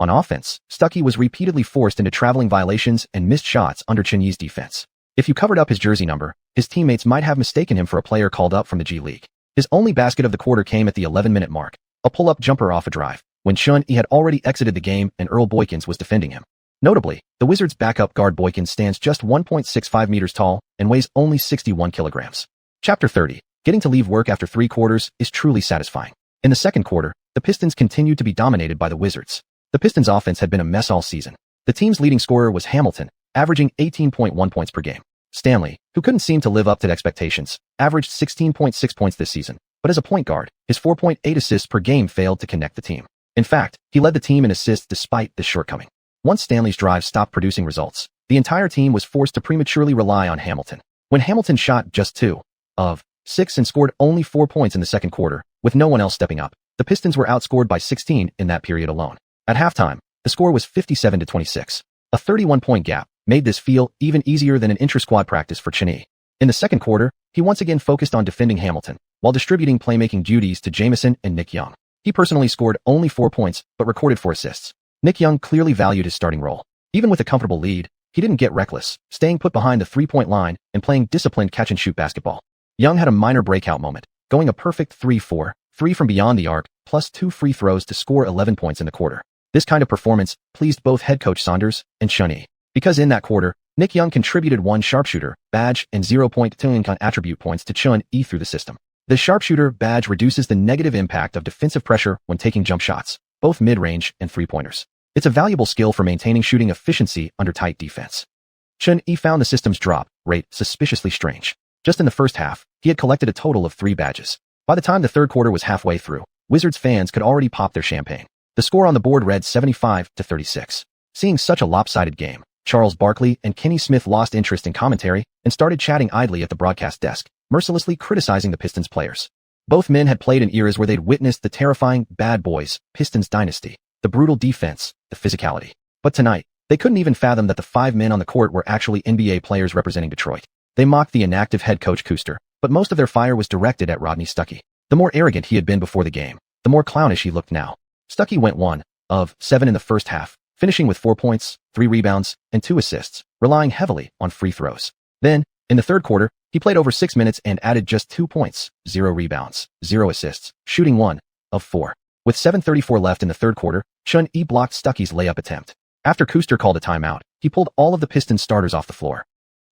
On offense, Stuckey was repeatedly forced into traveling violations and missed shots under Chun Yi's defense. If you covered up his jersey number, his teammates might have mistaken him for a player called up from the G League. His only basket of the quarter came at the 11-minute mark, a pull-up jumper off a drive, when Chun Yi had already exited the game and Earl Boykins was defending him. Notably, the Wizards' backup guard Boykins stands just 1.65 meters tall and weighs only 61 kilograms. Chapter 30. Getting to leave work after 3 quarters is truly satisfying. In the second quarter, the Pistons continued to be dominated by the Wizards. The Pistons' offense had been a mess all season. The team's leading scorer was Hamilton, averaging 18.1 points per game. Stanley, who couldn't seem to live up to expectations, averaged 16.6 points this season, but as a point guard, his 4.8 assists per game failed to connect the team. In fact, he led the team in assists despite this shortcoming. Once Stanley's drive stopped producing results, the entire team was forced to prematurely rely on Hamilton. When Hamilton shot just 2 of 6 and scored only 4 points in the second quarter, with no one else stepping up, the Pistons were outscored by 16 in that period alone. At halftime, the score was 57-26. A 31-point gap made this feel even easier than an intra-squad practice for Chun Yi. In the second quarter, he once again focused on defending Hamilton, while distributing playmaking duties to Jamison and Nick Young. He personally scored only 4 points, but recorded 4 assists. Nick Young clearly valued his starting role. Even with a comfortable lead, he didn't get reckless, staying put behind the 3-point line and playing disciplined catch-and-shoot basketball. Young had a minor breakout moment, going a perfect 3-4, 3 from beyond the arc, plus 2 free throws to score 11 points in the quarter. This kind of performance pleased both head coach Saunders and Chun Yi, because in that quarter, Nick Young contributed 1 sharpshooter badge and 0.2 attribute points to Chun Yi through the system. The sharpshooter badge reduces the negative impact of defensive pressure when taking jump shots, both mid-range and 3-pointers. It's a valuable skill for maintaining shooting efficiency under tight defense. Chun Yi found the system's drop rate suspiciously strange. Just in the first half, he had collected a total of 3 badges. By the time the third quarter was halfway through, Wizards fans could already pop their champagne. The score on the board read 75-36. Seeing such a lopsided game, Charles Barkley and Kenny Smith lost interest in commentary and started chatting idly at the broadcast desk, mercilessly criticizing the Pistons players. Both men had played in eras where they'd witnessed the terrifying bad boys Pistons dynasty, the brutal defense, the physicality. But tonight, they couldn't even fathom that the 5 men on the court were actually NBA players representing Detroit. They mocked the inactive head coach Kuster, but most of their fire was directed at Rodney Stuckey. The more arrogant he had been before the game, the more clownish he looked now. Stuckey went 1 of 7 in the first half, finishing with 4 points, 3 rebounds, and 2 assists, relying heavily on free throws. Then, in the third quarter, he played over 6 minutes and added just 2 points, 0 rebounds, 0 assists, shooting 1 of 4. With 7:34 left in the third quarter, Chun-Yi blocked Stuckey's layup attempt. After Kuster called a timeout, he pulled all of the Pistons starters off the floor.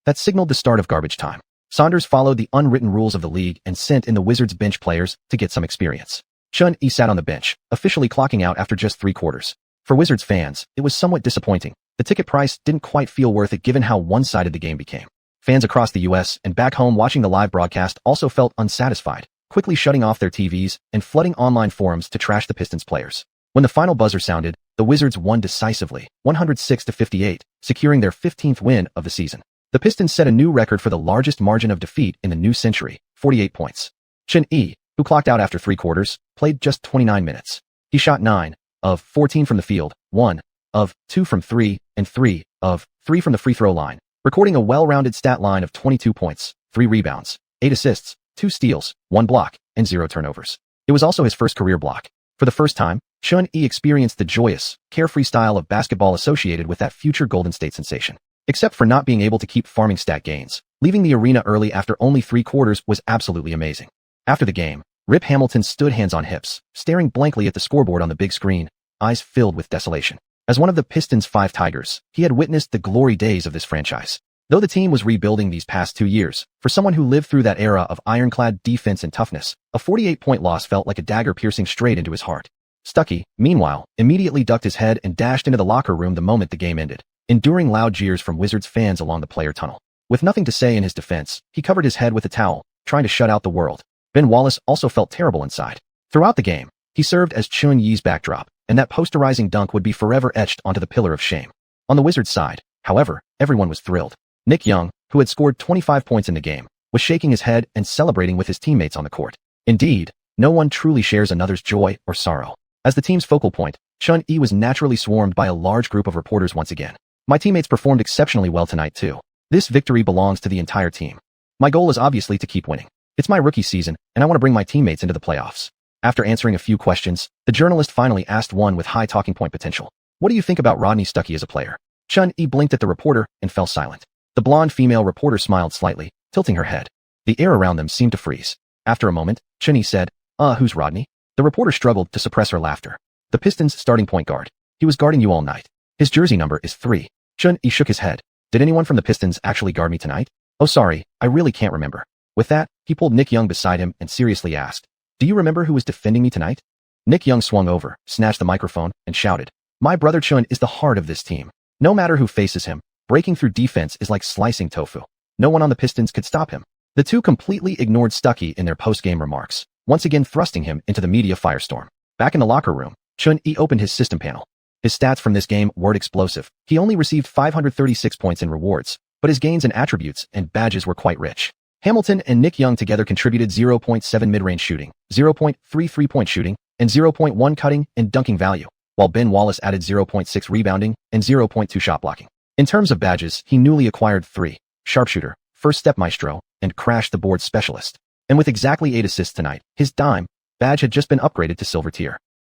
That signaled the start of garbage time. Saunders followed the unwritten rules of the league and sent in the Wizards' bench players to get some experience. Chun-Yi sat on the bench, officially clocking out after just 3 quarters. For Wizards fans, it was somewhat disappointing. The ticket price didn't quite feel worth it given how one-sided the game became. Fans across the US and back home watching the live broadcast also felt unsatisfied, quickly shutting off their TVs and flooding online forums to trash the Pistons players. When the final buzzer sounded, the Wizards won decisively, 106-58, securing their 15th win of the season. The Pistons set a new record for the largest margin of defeat in the new century, 48 points. Chun-Yi, who clocked out after 3 quarters, played just 29 minutes. He shot 9 of 14 from the field, 1 of 2 from 3, and 3 of 3 from the free throw line, recording a well-rounded stat line of 22 points, 3 rebounds, 8 assists, 2 steals, 1 block, and 0 turnovers. It was also his first career block. For the first time, Chun-Yi experienced the joyous, carefree style of basketball associated with that future Golden State sensation. Except for not being able to keep farming stat gains, leaving the arena early after only 3 quarters was absolutely amazing. After the game, Rip Hamilton stood hands on hips, staring blankly at the scoreboard on the big screen, eyes filled with desolation. As one of the Pistons' 5 Tigers, he had witnessed the glory days of this franchise. Though the team was rebuilding these past 2 years, for someone who lived through that era of ironclad defense and toughness, a 48-point loss felt like a dagger piercing straight into his heart. Stuckey, meanwhile, immediately ducked his head and dashed into the locker room the moment the game ended, enduring loud jeers from Wizards fans along the player tunnel. With nothing to say in his defense, he covered his head with a towel, trying to shut out the world. Ben Wallace also felt terrible inside. Throughout the game, he served as Chun-Yi's backdrop, and that posterizing dunk would be forever etched onto the pillar of shame. On the Wizards side, however, everyone was thrilled. Nick Young, who had scored 25 points in the game, was shaking his head and celebrating with his teammates on the court. Indeed, no one truly shares another's joy or sorrow. As the team's focal point, Chun-Yi was naturally swarmed by a large group of reporters once again. My teammates performed exceptionally well tonight too. This victory belongs to the entire team. My goal is obviously to keep winning. It's my rookie season, and I want to bring my teammates into the playoffs. After answering a few questions, the journalist finally asked one with high talking point potential. What do you think about Rodney Stuckey as a player? Chun-Yi blinked at the reporter and fell silent. The blonde female reporter smiled slightly, tilting her head. The air around them seemed to freeze. After a moment, Chun-Yi said, who's Rodney? The reporter struggled to suppress her laughter. The Pistons' starting point guard. He was guarding you all night. His jersey number is 3. Chun-Yi shook his head. Did anyone from the Pistons actually guard me tonight? Oh sorry, I really can't remember. With that, he pulled Nick Young beside him and seriously asked, do you remember who was defending me tonight? Nick Young swung over, snatched the microphone, and shouted, my brother Chun is the heart of this team. No matter who faces him, breaking through defense is like slicing tofu. No one on the Pistons could stop him. The two completely ignored Stuckey in their post-game remarks, once again thrusting him into the media firestorm. Back in the locker room, Chun-Yi opened his system panel. His stats from this game weren't explosive. He only received 536 points in rewards, but his gains in attributes and badges were quite rich. Hamilton and Nick Young together contributed 0.7 mid-range shooting, 0.3 three-point shooting, and 0.1 cutting and dunking value, while Ben Wallace added 0.6 rebounding and 0.2 shot blocking. In terms of badges, he newly acquired 3, sharpshooter, first step maestro, and crash the board specialist. And with exactly 8 assists tonight, his dime badge had just been upgraded to silver tier.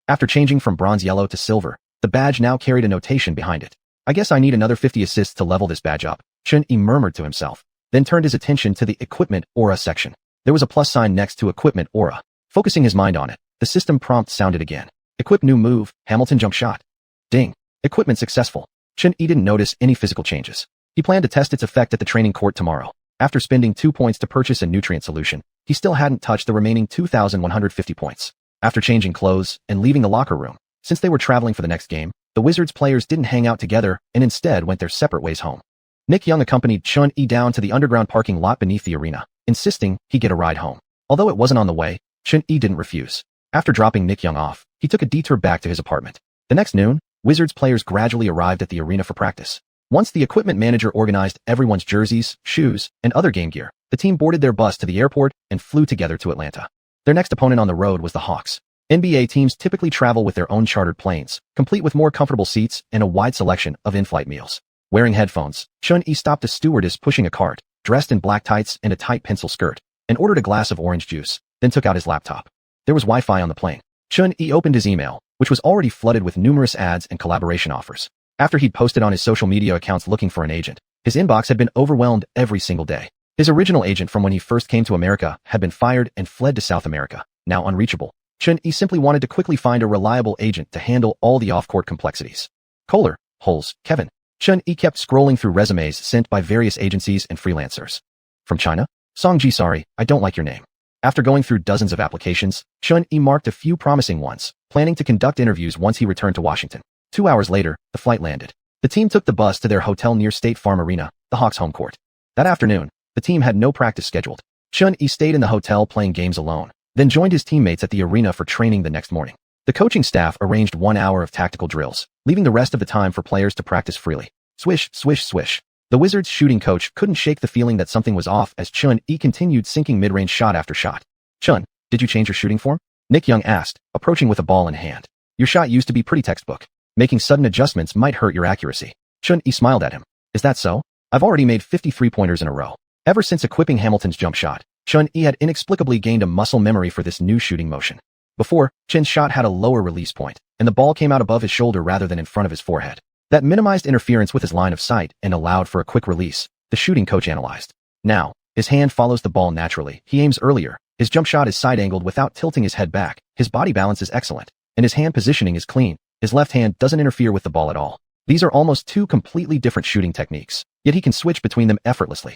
After changing from bronze yellow to silver, the badge now carried a notation behind it. I guess I need another 50 assists to level this badge up, Chun-Yi murmured to himself, then turned his attention to the equipment aura section. There was a plus sign next to equipment aura. Focusing his mind on it, the system prompt sounded again. Equip new move, Hamilton jump shot. Ding. Equipment successful. Chun-Yi didn't notice any physical changes. He planned to test its effect at the training court tomorrow. After spending 2 points to purchase a nutrient solution, he still hadn't touched the remaining 2,150 points. After changing clothes and leaving the locker room, since they were traveling for the next game, the Wizards players didn't hang out together and instead went their separate ways home. Nick Young accompanied Chun-Yi down to the underground parking lot beneath the arena, insisting he get a ride home. Although it wasn't on the way, Chun-Yi didn't refuse. After dropping Nick Young off, he took a detour back to his apartment. The next noon, Wizards players gradually arrived at the arena for practice. Once the equipment manager organized everyone's jerseys, shoes, and other game gear, the team boarded their bus to the airport and flew together to Atlanta. Their next opponent on the road was the Hawks. NBA teams typically travel with their own chartered planes, complete with more comfortable seats and a wide selection of in-flight meals. Wearing headphones, Chun-Yi stopped a stewardess pushing a cart, dressed in black tights and a tight pencil skirt, and ordered a glass of orange juice, then took out his laptop. There was Wi-Fi on the plane. Chun-Yi opened his email, which was already flooded with numerous ads and collaboration offers. After he'd posted on his social media accounts looking for an agent, his inbox had been overwhelmed every single day. His original agent from when he first came to America had been fired and fled to South America, now unreachable. Chun-Yi simply wanted to quickly find a reliable agent to handle all the off-court complexities. Kohler, Holes, Kevin. Chun-Yi kept scrolling through resumes sent by various agencies and freelancers. From China? Songji, sorry, I don't like your name. After going through dozens of applications, Chun-Yi marked a few promising ones, planning to conduct interviews once he returned to Washington. 2 hours later, the flight landed. The team took the bus to their hotel near State Farm Arena, the Hawks' home court. That afternoon, the team had no practice scheduled. Chun-Yi stayed in the hotel playing games alone, then joined his teammates at the arena for training the next morning. The coaching staff arranged 1 hour of tactical drills, leaving the rest of the time for players to practice freely. Swish, swish, swish. The Wizards' shooting coach couldn't shake the feeling that something was off as Chun-Yi continued sinking mid-range shot after shot. Chun, did you change your shooting form? Nick Young asked, approaching with a ball in hand. Your shot used to be pretty textbook. Making sudden adjustments might hurt your accuracy. Chun-Yi smiled at him. Is that so? I've already made 53 pointers in a row. Ever since equipping Hamilton's jump shot, Chun-Yi had inexplicably gained a muscle memory for this new shooting motion. Before, Chen's shot had a lower release point, and the ball came out above his shoulder rather than in front of his forehead. That minimized interference with his line of sight and allowed for a quick release, the shooting coach analyzed. Now, his hand follows the ball naturally. He aims earlier. His jump shot is side-angled without tilting his head back. His body balance is excellent, and his hand positioning is clean. His left hand doesn't interfere with the ball at all. These are almost two completely different shooting techniques, yet he can switch between them effortlessly.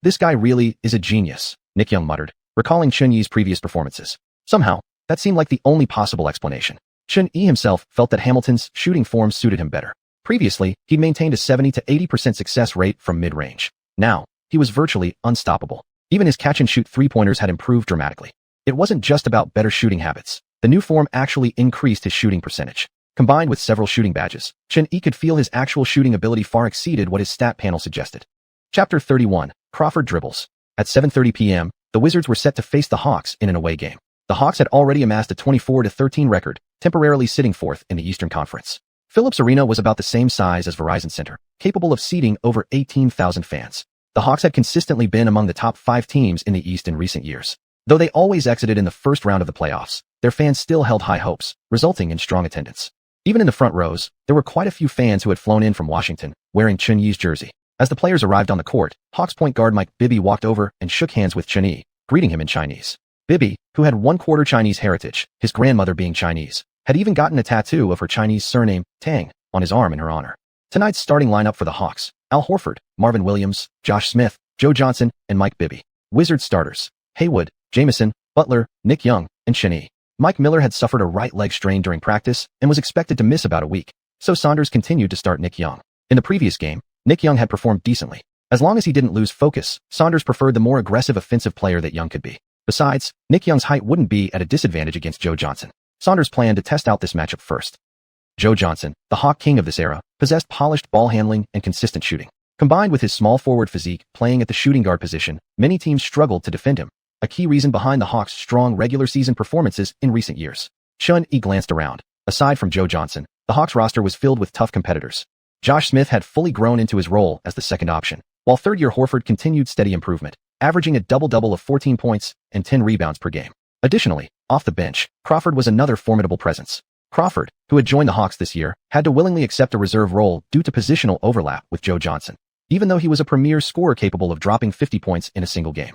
This guy really is a genius, Nick Young muttered, recalling Chun-Yi's previous performances. Somehow, that seemed like the only possible explanation. Chun-Yi himself felt that Hamilton's shooting form suited him better. Previously, he'd maintained a 70 to 80% success rate from mid-range. Now, he was virtually unstoppable. Even his catch-and-shoot three-pointers had improved dramatically. It wasn't just about better shooting habits. The new form actually increased his shooting percentage. Combined with several shooting badges, Chun-Yi could feel his actual shooting ability far exceeded what his stat panel suggested. Chapter 31, Crawford Dribbles. At 7:30 p.m., the Wizards were set to face the Hawks in an away game. The Hawks had already amassed a 24-13 record, temporarily sitting fourth in the Eastern Conference. Phillips Arena was about the same size as Verizon Center, capable of seating over 18,000 fans. The Hawks had consistently been among the top 5 teams in the East in recent years. Though they always exited in the first round of the playoffs, their fans still held high hopes, resulting in strong attendance. Even in the front rows, there were quite a few fans who had flown in from Washington, wearing Chun-Yi's jersey. As the players arrived on the court, Hawks point guard Mike Bibby walked over and shook hands with Chun-Yi, greeting him in Chinese. Bibby, who had one-quarter Chinese heritage, his grandmother being Chinese, had even gotten a tattoo of her Chinese surname, Tang, on his arm in her honor. Tonight's starting lineup for the Hawks: Al Horford, Marvin Williams, Josh Smith, Joe Johnson, and Mike Bibby. Wizards starters: Haywood, Jamison, Butler, Nick Young, and Chun-Yi. Mike Miller had suffered a right leg strain during practice and was expected to miss about a week, so Saunders continued to start Nick Young. In the previous game, Nick Young had performed decently. As long as he didn't lose focus, Saunders preferred the more aggressive offensive player that Young could be. Besides, Nick Young's height wouldn't be at a disadvantage against Joe Johnson. Saunders planned to test out this matchup first. Joe Johnson, the Hawk king of this era, possessed polished ball handling and consistent shooting. Combined with his small forward physique playing at the shooting guard position, many teams struggled to defend him, a key reason behind the Hawks' strong regular season performances in recent years. Chun-Yi glanced around. Aside from Joe Johnson, the Hawks roster was filled with tough competitors. Josh Smith had fully grown into his role as the second option, while third-year Horford continued steady improvement, averaging a double-double of 14 points and 10 rebounds per game. Additionally, off the bench, Crawford was another formidable presence. Crawford, who had joined the Hawks this year, had to willingly accept a reserve role due to positional overlap with Joe Johnson, even though he was a premier scorer capable of dropping 50 points in a single game.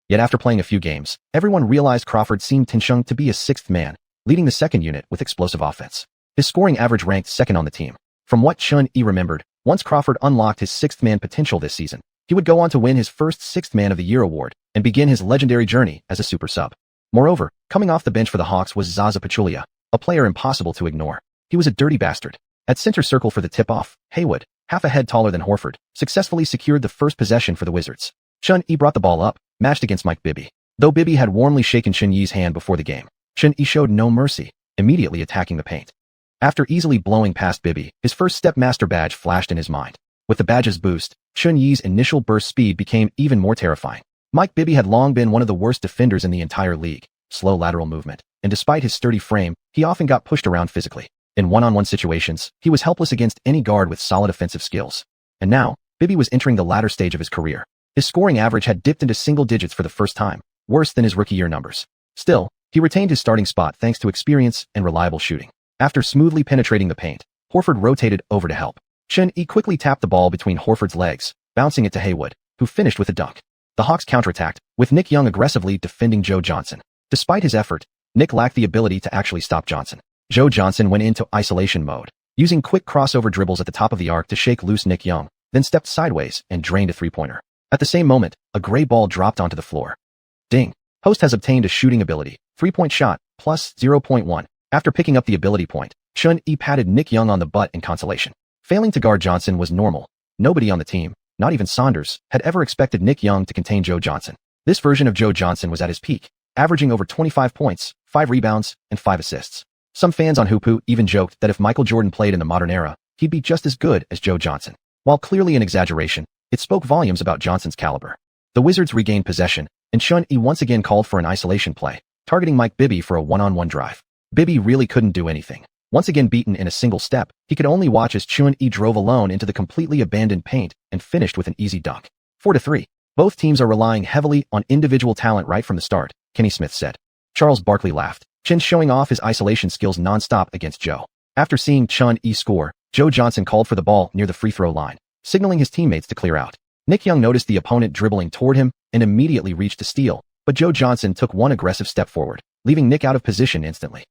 Yet after playing a few games, everyone realized Crawford seemed to be a sixth man, leading the second unit with explosive offense. His scoring average ranked second on the team. From what Chun-Yi remembered, once Crawford unlocked his sixth man potential this season, he would go on to win his first Sixth Man of the Year award and begin his legendary journey as a super sub. Moreover, coming off the bench for the Hawks was Zaza Pachulia, a player impossible to ignore. He was a dirty bastard. At center circle for the tip-off, Haywood, half a head taller than Horford, successfully secured the first possession for the Wizards. Chun-Yi brought the ball up, matched against Mike Bibby. Though Bibby had warmly shaken Chun-Yi's hand before the game, Chun-Yi showed no mercy, immediately attacking the paint. After easily blowing past Bibby, his first step master badge flashed in his mind. With the badge's boost, Chun-Yi's initial burst speed became even more terrifying. Mike Bibby had long been one of the worst defenders in the entire league, slow lateral movement, and despite his sturdy frame, he often got pushed around physically. In one-on-one situations, he was helpless against any guard with solid offensive skills. And now, Bibby was entering the latter stage of his career. His scoring average had dipped into single digits for the first time, worse than his rookie year numbers. Still, he retained his starting spot thanks to experience and reliable shooting. After smoothly penetrating the paint, Horford rotated over to help. Chun-Yi quickly tapped the ball between Horford's legs, bouncing it to Haywood, who finished with a dunk. The Hawks counterattacked, with Nick Young aggressively defending Joe Johnson. Despite his effort, Nick lacked the ability to actually stop Johnson. Joe Johnson went into isolation mode, using quick crossover dribbles at the top of the arc to shake loose Nick Young, then stepped sideways and drained a three-pointer. At the same moment, a gray ball dropped onto the floor. Ding. Host has obtained a shooting ability, 3-point shot, plus 0.1. After picking up the ability point, Chun-Yi patted Nick Young on the butt in consolation. Failing to guard Johnson was normal. Nobody on the team, not even Saunders, had ever expected Nick Young to contain Joe Johnson. This version of Joe Johnson was at his peak, averaging over 25 points, 5 rebounds, and 5 assists. Some fans on Hoopu even joked that if Michael Jordan played in the modern era, he'd be just as good as Joe Johnson. While clearly an exaggeration, it spoke volumes about Johnson's caliber. The Wizards regained possession, and Chun-Yi once again called for an isolation play, targeting Mike Bibby for a one-on-one drive. Bibby really couldn't do anything. Once again beaten in a single step, he could only watch as Chun-Yi drove alone into the completely abandoned paint and finished with an easy dunk. 4-3. Both teams are relying heavily on individual talent right from the start, Kenny Smith said. Charles Barkley laughed, Chin showing off his isolation skills non-stop against Joe. After seeing Chun-Yi score, Joe Johnson called for the ball near the free throw line, signaling his teammates to clear out. Nick Young noticed the opponent dribbling toward him and immediately reached to steal, but Joe Johnson took one aggressive step forward, leaving Nick out of position instantly.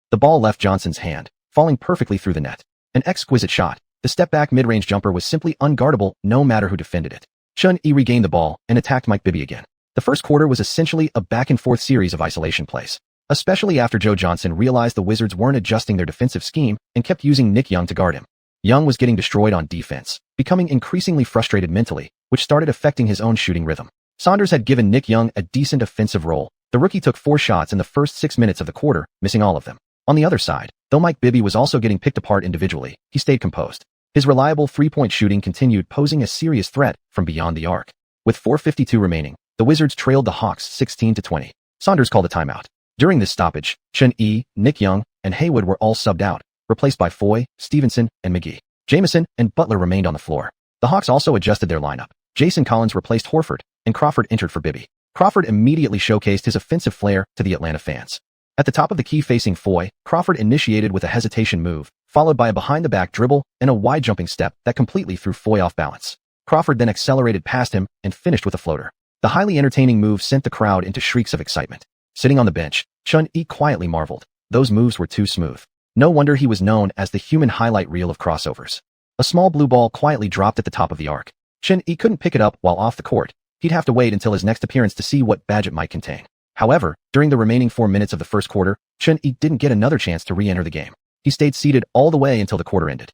The ball left Johnson's hand, falling perfectly through the net. An exquisite shot. The step-back mid-range jumper was simply unguardable no matter who defended it. Chun-Yi regained the ball and attacked Mike Bibby again. The first quarter was essentially a back-and-forth series of isolation plays, especially after Joe Johnson realized the Wizards weren't adjusting their defensive scheme and kept using Nick Young to guard him. Young was getting destroyed on defense, becoming increasingly frustrated mentally, which started affecting his own shooting rhythm. Saunders had given Nick Young a decent offensive role. The rookie took 4 shots in the first 6 minutes of the quarter, missing all of them. On the other side, though Mike Bibby was also getting picked apart individually, he stayed composed. His reliable three-point shooting continued, posing a serious threat from beyond the arc. With 4:52 remaining, the Wizards trailed the Hawks 16-20. Saunders called a timeout. During this stoppage, Chun-Yi, Nick Young, and Haywood were all subbed out, replaced by Foy, Stevenson, and McGee. Jamison and Butler remained on the floor. The Hawks also adjusted their lineup. Jason Collins replaced Horford, and Crawford entered for Bibby. Crawford immediately showcased his offensive flair to the Atlanta fans. At the top of the key facing Foy, Crawford initiated with a hesitation move, followed by a behind-the-back dribble and a wide jumping step that completely threw Foy off balance. Crawford then accelerated past him and finished with a floater. The highly entertaining move sent the crowd into shrieks of excitement. Sitting on the bench, Chun-Yi quietly marveled. Those moves were too smooth. No wonder he was known as the human highlight reel of crossovers. A small blue ball quietly dropped at the top of the arc. Chun-Yi couldn't pick it up while off the court. He'd have to wait until his next appearance to see what badge it might contain. However, during the remaining 4 minutes of the first quarter, Chun-Yi didn't get another chance to re-enter the game. He stayed seated all the way until the quarter ended.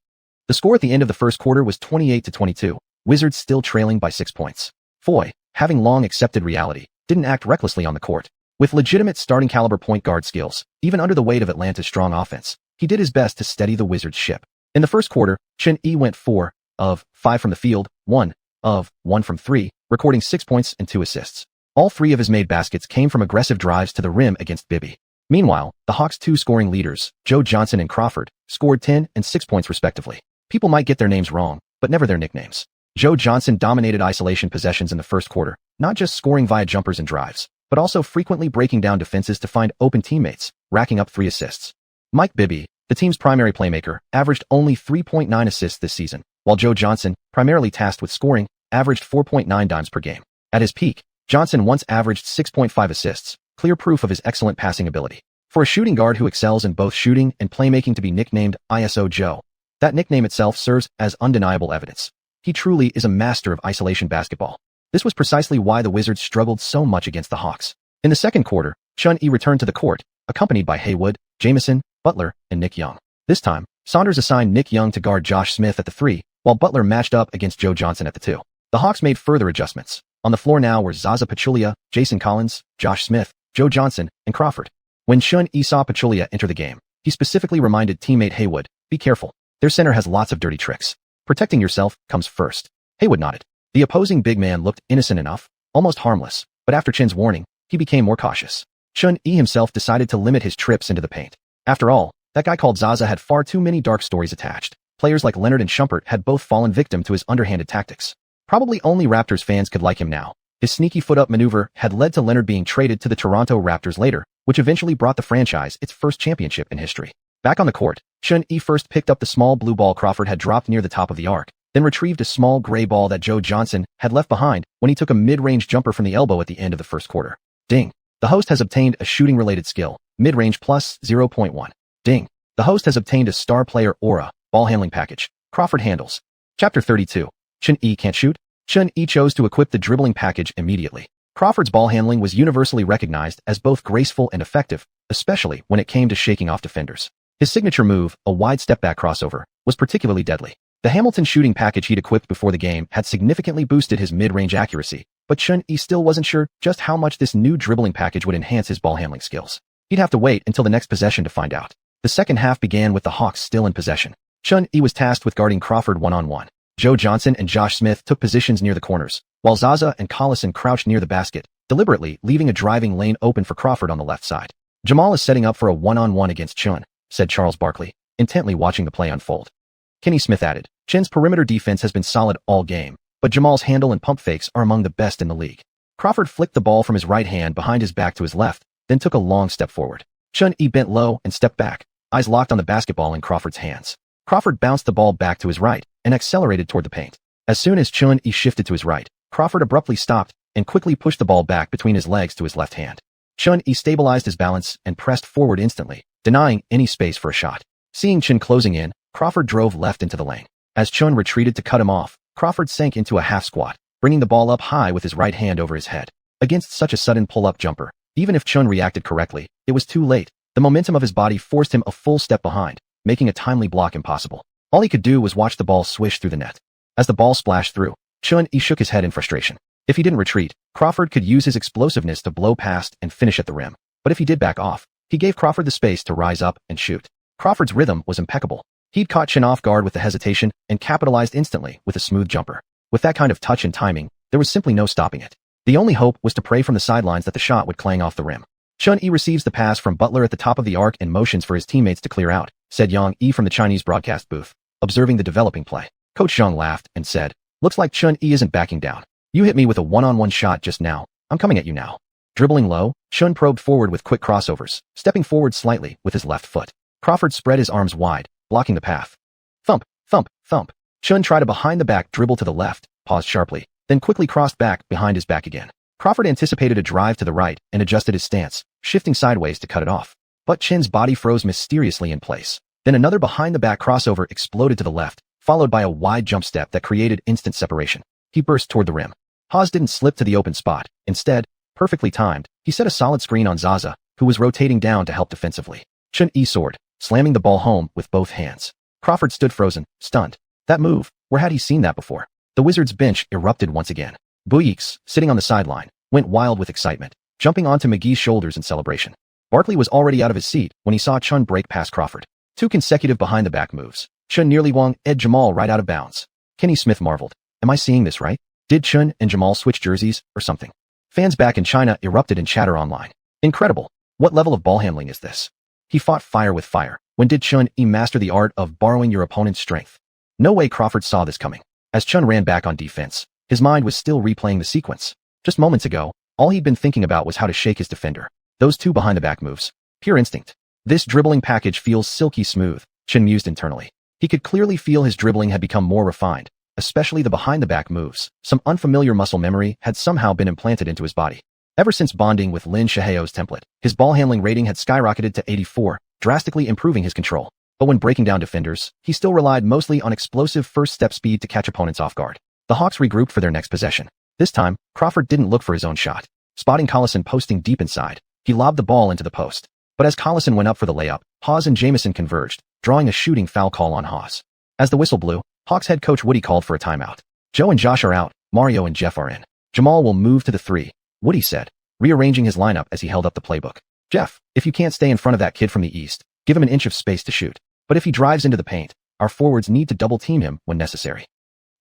The score at the end of the first quarter was 28-22, Wizards still trailing by 6 points. Foy, having long accepted reality, didn't act recklessly on the court. With legitimate starting caliber point guard skills, even under the weight of Atlanta's strong offense, he did his best to steady the Wizards' ship. In the first quarter, Chun-Yi went 4 of 5 from the field, 1 of 1 from 3, recording 6 points and 2 assists. All 3 of his made baskets came from aggressive drives to the rim against Bibby. Meanwhile, the Hawks' 2 scoring leaders, Joe Johnson and Crawford, scored 10 and 6 points respectively. People might get their names wrong, but never their nicknames. Joe Johnson dominated isolation possessions in the first quarter, not just scoring via jumpers and drives, but also frequently breaking down defenses to find open teammates, racking up 3 assists. Mike Bibby, the team's primary playmaker, averaged only 3.9 assists this season, while Joe Johnson, primarily tasked with scoring, averaged 4.9 dimes per game. At his peak, Johnson once averaged 6.5 assists, clear proof of his excellent passing ability. For a shooting guard who excels in both shooting and playmaking to be nicknamed ISO Joe, that nickname itself serves as undeniable evidence. He truly is a master of isolation basketball. This was precisely why the Wizards struggled so much against the Hawks. In the second quarter, Chun-Yi returned to the court, accompanied by Haywood, Jamison, Butler, and Nick Young. This time, Saunders assigned Nick Young to guard Josh Smith at the 3, while Butler matched up against Joe Johnson at the 2. The Hawks made further adjustments. On the floor now were Zaza Pachulia, Jason Collins, Josh Smith, Joe Johnson, and Crawford. When Chun-Yi saw Pachulia enter the game, he specifically reminded teammate Haywood, "Be careful. Their center has lots of dirty tricks. Protecting yourself comes first." Haywood nodded. The opposing big man looked innocent enough, almost harmless, but after Chin's warning, he became more cautious. Chun-Yi himself decided to limit his trips into the paint. After all, that guy called Zaza had far too many dark stories attached. Players like Leonard and Shumpert had both fallen victim to his underhanded tactics. Probably only Raptors fans could like him now. His sneaky foot-up maneuver had led to Leonard being traded to the Toronto Raptors later, which eventually brought the franchise its first championship in history. Back on the court, Chun-Yi first picked up the small blue ball Crawford had dropped near the top of the arc, then retrieved a small gray ball that Joe Johnson had left behind when he took a mid-range jumper from the elbow at the end of the first quarter. Ding! The host has obtained a shooting-related skill, Mid-range plus 0.1. Ding. The host has obtained a star player aura, ball handling package. Crawford handles. Chapter 32. Chun-Yi can't shoot? Chun-Yi chose to equip the dribbling package immediately. Crawford's ball handling was universally recognized as both graceful and effective, especially when it came to shaking off defenders. His signature move, a wide step-back crossover, was particularly deadly. The Hamilton shooting package he'd equipped before the game had significantly boosted his mid-range accuracy, but Chun-Yi still wasn't sure just how much this new dribbling package would enhance his ball handling skills. He'd have to wait until the next possession to find out. The second half began with the Hawks still in possession. Chun-Yi was tasked with guarding Crawford one-on-one. Joe Johnson and Josh Smith took positions near the corners, while Zaza and Collison crouched near the basket, deliberately leaving a driving lane open for Crawford on the left side. Jamal is setting up for a one-on-one against Chun, said Charles Barkley, intently watching the play unfold. Kenny Smith added, Chin's perimeter defense has been solid all game, but Jamal's handle and pump fakes are among the best in the league. Crawford flicked the ball from his right hand behind his back to his left, then took a long step forward. Chun-Yi bent low and stepped back, eyes locked on the basketball in Crawford's hands. Crawford bounced the ball back to his right and accelerated toward the paint. As soon as Chun-Yi shifted to his right, Crawford abruptly stopped and quickly pushed the ball back between his legs to his left hand. Chun-Yi stabilized his balance and pressed forward instantly, denying any space for a shot. Seeing Chun closing in, Crawford drove left into the lane. As Chun retreated to cut him off, Crawford sank into a half squat, bringing the ball up high with his right hand over his head. Against such a sudden pull-up jumper, even if Chun reacted correctly, it was too late. The momentum of his body forced him a full step behind, making a timely block impossible. All he could do was watch the ball swish through the net. As the ball splashed through, Chun-Yi shook his head in frustration. If he didn't retreat, Crawford could use his explosiveness to blow past and finish at the rim. But if he did back off, he gave Crawford the space to rise up and shoot. Crawford's rhythm was impeccable. He'd caught Chin off guard with the hesitation and capitalized instantly with a smooth jumper. With that kind of touch and timing, there was simply no stopping it. The only hope was to pray from the sidelines that the shot would clang off the rim. Chun-Yi receives the pass from Butler at the top of the arc and motions for his teammates to clear out, said Yang Yi from the Chinese broadcast booth, observing the developing play. Coach Zhang laughed and said, looks like Chun-Yi isn't backing down. You hit me with a one-on-one shot just now. I'm coming at you now. Dribbling low, Chun probed forward with quick crossovers, stepping forward slightly with his left foot. Crawford spread his arms wide, blocking the path. Thump, thump, thump. Chun tried a behind-the-back dribble to the left, paused sharply, then quickly crossed back behind his back again. Crawford anticipated a drive to the right and adjusted his stance, shifting sideways to cut it off. But Chin's body froze mysteriously in place. Then another behind-the-back crossover exploded to the left, followed by a wide jump step that created instant separation. He burst toward the rim. Haas didn't slip to the open spot. Instead, perfectly timed, he set a solid screen on Zaza, who was rotating down to help defensively. Chun-Yi soared, slamming the ball home with both hands. Crawford stood frozen, stunned. That move, where had he seen that before? The Wizards' bench erupted once again. Buiks, sitting on the sideline, went wild with excitement, jumping onto McGee's shoulders in celebration. Barkley was already out of his seat when he saw Chun break past Crawford. 2 consecutive behind-the-back moves. Chun nearly won-ed Jamal right out of bounds. Kenny Smith marveled. Am I seeing this right? Did Chun and Jamal switch jerseys, or something? Fans back in China erupted in chatter online. Incredible. What level of ball handling is this? He fought fire with fire. When did Chun-Yi master the art of borrowing your opponent's strength? No way Crawford saw this coming. As Chun ran back on defense, his mind was still replaying the sequence. Just moments ago, all he'd been thinking about was how to shake his defender. Those 2 behind-the-back moves. Pure instinct. This dribbling package feels silky smooth, Chun mused internally. He could clearly feel his dribbling had become more refined, especially the behind-the-back moves. Some unfamiliar muscle memory had somehow been implanted into his body. Ever since bonding with Lin Shaheo's template, his ball handling rating had skyrocketed to 84, drastically improving his control. But when breaking down defenders, he still relied mostly on explosive first-step speed to catch opponents off guard. The Hawks regrouped for their next possession. This time, Crawford didn't look for his own shot. Spotting Collison posting deep inside, he lobbed the ball into the post. But as Collison went up for the layup, Haas and Jamison converged, drawing a shooting foul call on Haas. As the whistle blew, Hawks head coach Woody called for a timeout. Joe and Josh are out, Mario and Jeff are in. Jamal will move to the 3, Woody said, rearranging his lineup as he held up the playbook. Jeff, if you can't stay in front of that kid from the east, give him an inch of space to shoot. But if he drives into the paint, our forwards need to double-team him when necessary.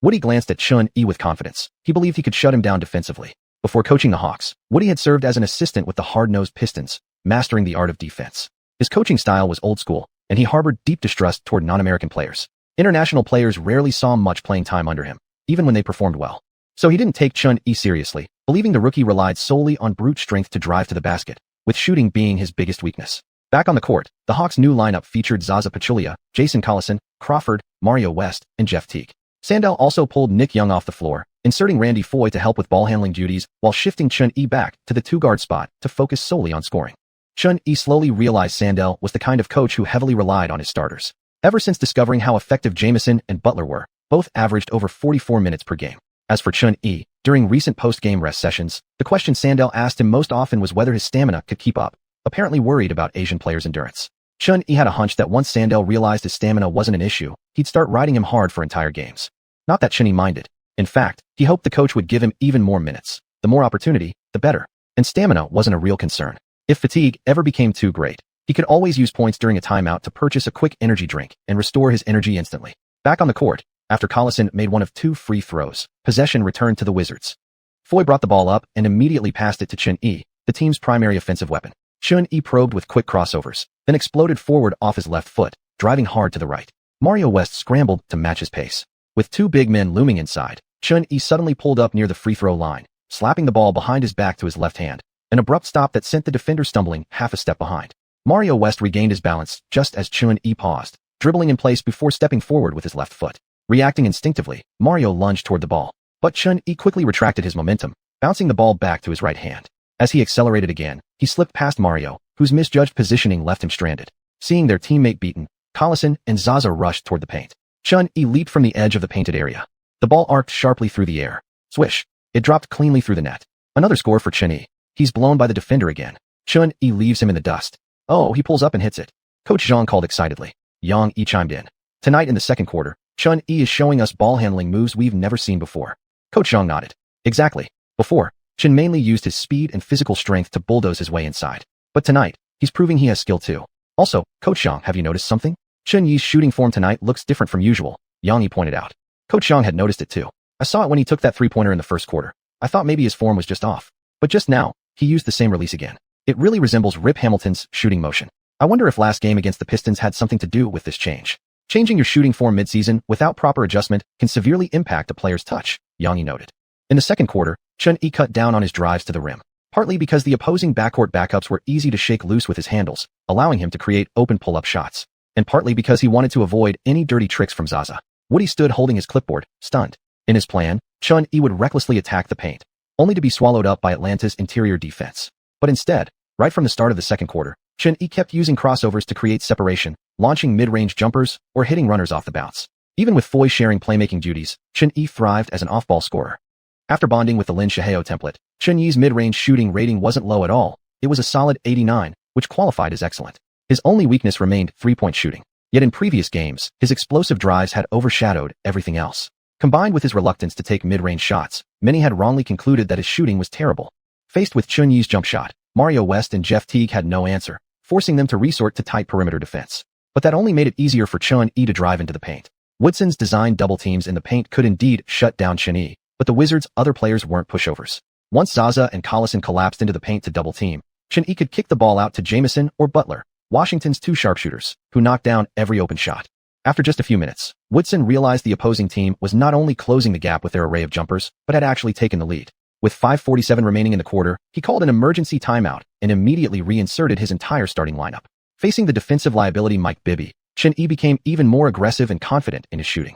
Woody glanced at Chun-Yi with confidence. He believed he could shut him down defensively. Before coaching the Hawks, Woody had served as an assistant with the hard-nosed Pistons, mastering the art of defense. His coaching style was old school, and he harbored deep distrust toward non-American players. International players rarely saw much playing time under him, even when they performed well. So he didn't take Chun-Yi seriously, believing the rookie relied solely on brute strength to drive to the basket, with shooting being his biggest weakness. Back on the court, the Hawks' new lineup featured Zaza Pachulia, Jason Collison, Crawford, Mario West, and Jeff Teague. Sandel also pulled Nick Young off the floor, inserting Randy Foye to help with ball handling duties while shifting Chun-Yi back to the 2-guard spot to focus solely on scoring. Chun-Yi slowly realized Sandel was the kind of coach who heavily relied on his starters. Ever since discovering how effective Jamison and Butler were, both averaged over 44 minutes per game. As for Chun-Yi, during recent post-game rest sessions, the question Sandel asked him most often was whether his stamina could keep up, apparently worried about Asian players' endurance. Chun-Yi had a hunch that once Sandel realized his stamina wasn't an issue, he'd start riding him hard for entire games. Not that Chun-Yi minded. In fact, he hoped the coach would give him even more minutes. The more opportunity, the better. And stamina wasn't a real concern. If fatigue ever became too great, he could always use points during a timeout to purchase a quick energy drink and restore his energy instantly. Back on the court, after Collison made one of 2 free throws, possession returned to the Wizards. Foy brought the ball up and immediately passed it to Chun-Yi, the team's primary offensive weapon. Chun-Yi probed with quick crossovers, then exploded forward off his left foot, driving hard to the right. Mario West scrambled to match his pace. With 2 big men looming inside, Chun-Yi suddenly pulled up near the free throw line, slapping the ball behind his back to his left hand, an abrupt stop that sent the defender stumbling half a step behind. Mario West regained his balance just as Chun-Yi paused, dribbling in place before stepping forward with his left foot. Reacting instinctively, Mario lunged toward the ball, but Chun-Yi quickly retracted his momentum, bouncing the ball back to his right hand. As he accelerated again, he slipped past Mario, whose misjudged positioning left him stranded. Seeing their teammate beaten, Collison and Zaza rushed toward the paint. Chun-Yi leaped from the edge of the painted area. The ball arced sharply through the air. Swish! It dropped cleanly through the net. Another score for Chun-Yi. He's blown by the defender again. Chun-Yi leaves him in the dust. Oh, he pulls up and hits it. Coach Zhang called excitedly. Yang Yi chimed in. Tonight in the second quarter, Chun-Yi is showing us ball handling moves we've never seen before. Coach Zhang nodded. Exactly. Before, Chen mainly used his speed and physical strength to bulldoze his way inside. But tonight, he's proving he has skill too. Also, Coach Zhang, have you noticed something? Chun-Yi's shooting form tonight looks different from usual, Yang Yi pointed out. Coach Zhang had noticed it too. I saw it when he took that three-pointer in the first quarter. I thought maybe his form was just off. But just now, he used the same release again. It really resembles Rip Hamilton's shooting motion. I wonder if last game against the Pistons had something to do with this change. Changing your shooting form mid-season without proper adjustment can severely impact a player's touch, Yang Yi noted. In the second quarter, Chun-Yi cut down on his drives to the rim, partly because the opposing backcourt backups were easy to shake loose with his handles, allowing him to create open pull-up shots, and partly because he wanted to avoid any dirty tricks from Zaza. Woody stood holding his clipboard, stunned. In his plan, Chun-Yi would recklessly attack the paint, only to be swallowed up by Atlanta's interior defense. But instead, right from the start of the second quarter, Chun-Yi kept using crossovers to create separation, launching mid-range jumpers or hitting runners off the bounce. Even with Foy sharing playmaking duties, Chun-Yi thrived as an off-ball scorer. After bonding with the Lin Shiheo template, Chun-Yi's mid-range shooting rating wasn't low at all. It was a solid 89, which qualified as excellent. His only weakness remained three-point shooting. Yet in previous games, his explosive drives had overshadowed everything else. Combined with his reluctance to take mid-range shots, many had wrongly concluded that his shooting was terrible. Faced with Chun-Yi's jump shot, Mario West and Jeff Teague had no answer, forcing them to resort to tight perimeter defense. But that only made it easier for Chun-Yi to drive into the paint. Woodson's designed double teams in the paint could indeed shut down Chun-Yi, but the Wizards' other players weren't pushovers. Once Zaza and Collison collapsed into the paint to double team, Chun-Yi could kick the ball out to Jamison or Butler, Washington's two sharpshooters, who knocked down every open shot. After just a few minutes, Woodson realized the opposing team was not only closing the gap with their array of jumpers, but had actually taken the lead. With 5:47 remaining in the quarter, he called an emergency timeout and immediately reinserted his entire starting lineup. Facing the defensive liability Mike Bibby, Chun-Yi became even more aggressive and confident in his shooting.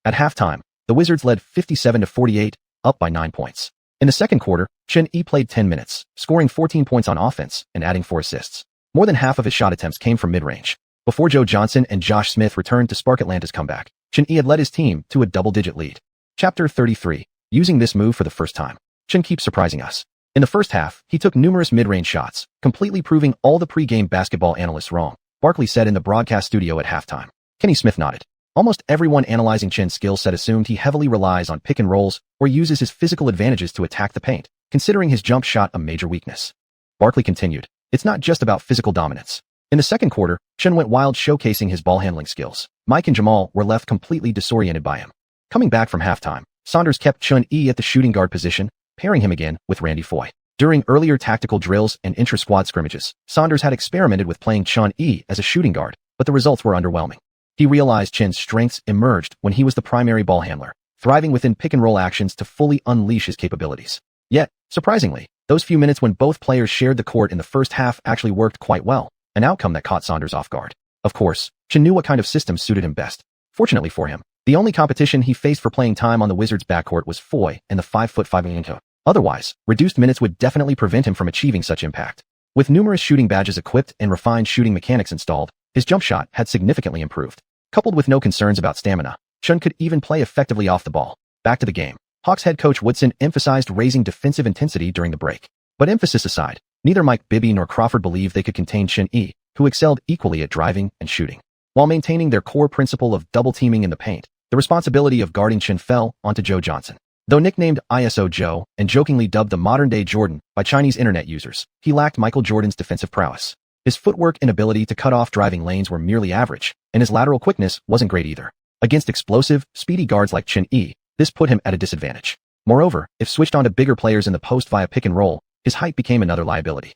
At halftime, the Wizards led 57-48, up by 9 points. In the second quarter, Chun-Yi played 10 minutes, scoring 14 points on offense and adding 4 assists. More than half of his shot attempts came from mid-range. Before Joe Johnson and Josh Smith returned to spark Atlanta's comeback, Chun-Yi had led his team to a double-digit lead. Chapter 33. Using this move for the first time. Chun keeps surprising us. In the first half, he took numerous mid-range shots, completely proving all the pre-game basketball analysts wrong, Barkley said in the broadcast studio at halftime. Kenny Smith nodded. Almost everyone analyzing Chen's skill set assumed he heavily relies on pick and rolls or uses his physical advantages to attack the paint, considering his jump shot a major weakness. Barkley continued, it's not just about physical dominance. In the second quarter, Chen went wild showcasing his ball handling skills. Mike and Jamal were left completely disoriented by him. Coming back from halftime, Saunders kept Chun-Yi at the shooting guard position, pairing him again with Randy Foy. During earlier tactical drills and intra-squad scrimmages, Saunders had experimented with playing Chun-Yi as a shooting guard, but the results were underwhelming. He realized Chen's strengths emerged when he was the primary ball handler, thriving within pick-and-roll actions to fully unleash his capabilities. Yet, surprisingly, those few minutes when both players shared the court in the first half actually worked quite well, an outcome that caught Saunders off guard. Of course, Chen knew what kind of system suited him best. Fortunately for him, the only competition he faced for playing time on the Wizards' backcourt was Foy and the 5'5" Inca. Otherwise, reduced minutes would definitely prevent him from achieving such impact. With numerous shooting badges equipped and refined shooting mechanics installed, his jump shot had significantly improved. Coupled with no concerns about stamina, Chun could even play effectively off the ball. Back to the game. Hawks head coach Woodson emphasized raising defensive intensity during the break. But emphasis aside, neither Mike Bibby nor Crawford believed they could contain Xian, who excelled equally at driving and shooting. While maintaining their core principle of double-teaming in the paint, the responsibility of guarding Chen fell onto Joe Johnson. Though nicknamed ISO Joe and jokingly dubbed the modern-day Jordan by Chinese internet users, he lacked Michael Jordan's defensive prowess. His footwork and ability to cut off driving lanes were merely average, and his lateral quickness wasn't great either. Against explosive, speedy guards like Xian, this put him at a disadvantage. Moreover, if switched on to bigger players in the post via pick and roll, his height became another liability.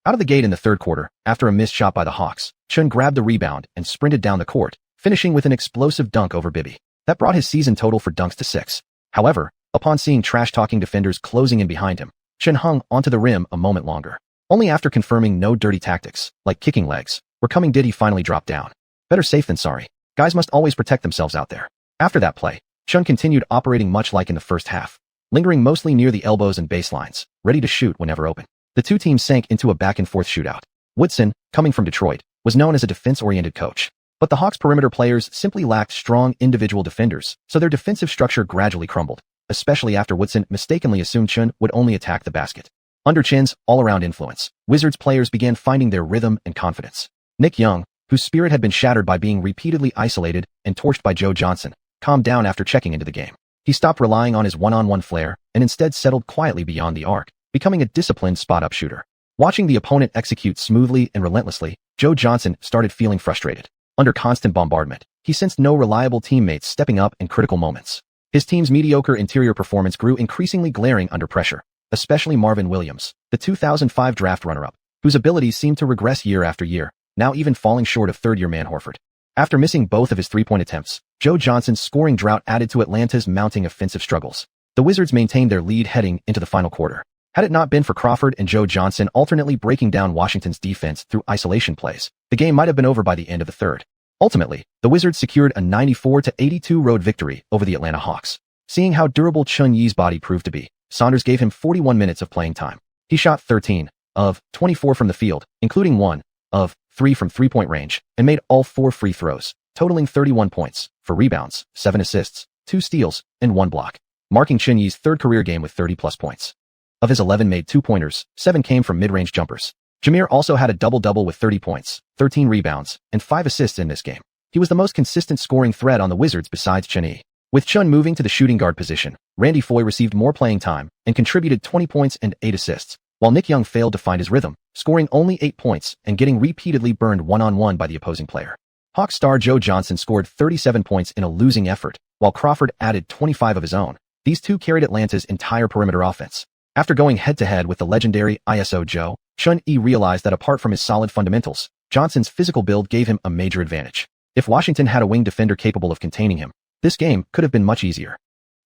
Out of the gate in the third quarter, after a missed shot by the Hawks, Chun grabbed the rebound and sprinted down the court, finishing with an explosive dunk over Bibby. That brought his season total for dunks to 6. However, upon seeing trash-talking defenders closing in behind him, Chun hung onto the rim a moment longer. Only after confirming no dirty tactics, like kicking legs, were coming did he finally drop down. Better safe than sorry. Guys must always protect themselves out there. After that play, Chun continued operating much like in the first half, lingering mostly near the elbows and baselines, ready to shoot whenever open. The two teams sank into a back-and-forth shootout. Woodson, coming from Detroit, was known as a defense-oriented coach. But the Hawks' perimeter players simply lacked strong individual defenders, so their defensive structure gradually crumbled, especially after Woodson mistakenly assumed Chun would only attack the basket. Under Chin's all-around influence, Wizards players began finding their rhythm and confidence. Nick Young, whose spirit had been shattered by being repeatedly isolated and torched by Joe Johnson, calmed down after checking into the game. He stopped relying on his one-on-one flair and instead settled quietly beyond the arc, becoming a disciplined spot-up shooter. Watching the opponent execute smoothly and relentlessly, Joe Johnson started feeling frustrated. Under constant bombardment, he sensed no reliable teammates stepping up in critical moments. His team's mediocre interior performance grew increasingly glaring under pressure, especially Marvin Williams, the 2005 draft runner-up, whose abilities seemed to regress year after year, now even falling short of third-year man Horford. After missing both of his three-point attempts, Joe Johnson's scoring drought added to Atlanta's mounting offensive struggles. The Wizards maintained their lead heading into the final quarter. Had it not been for Crawford and Joe Johnson alternately breaking down Washington's defense through isolation plays, the game might have been over by the end of the third. Ultimately, the Wizards secured a 94-82 road victory over the Atlanta Hawks. Seeing how durable Chun Yi's body proved to be, Saunders gave him 41 minutes of playing time. He shot 13 of 24 from the field, including 1 of 3 from three-point range, and made all 4 free throws, totaling 31 points, 4 rebounds, 7 assists, 2 steals, and 1 block, marking Chun Yi's third career game with 30-plus points. Of his 11 made 2-pointers, 7 came from mid-range jumpers. Jameer also had a double-double with 30 points, 13 rebounds, and 5 assists in this game. He was the most consistent scoring threat on the Wizards besides Chun Yi. With Chun moving to the shooting guard position, Randy Foye received more playing time and contributed 20 points and 8 assists, while Nick Young failed to find his rhythm, scoring only 8 points and getting repeatedly burned one-on-one by the opposing player. Hawks star Joe Johnson scored 37 points in a losing effort, while Crawford added 25 of his own. These two carried Atlanta's entire perimeter offense. After going head-to-head with the legendary ISO Joe, Chun Yi realized that apart from his solid fundamentals, Johnson's physical build gave him a major advantage. If Washington had a wing defender capable of containing him, this game could have been much easier.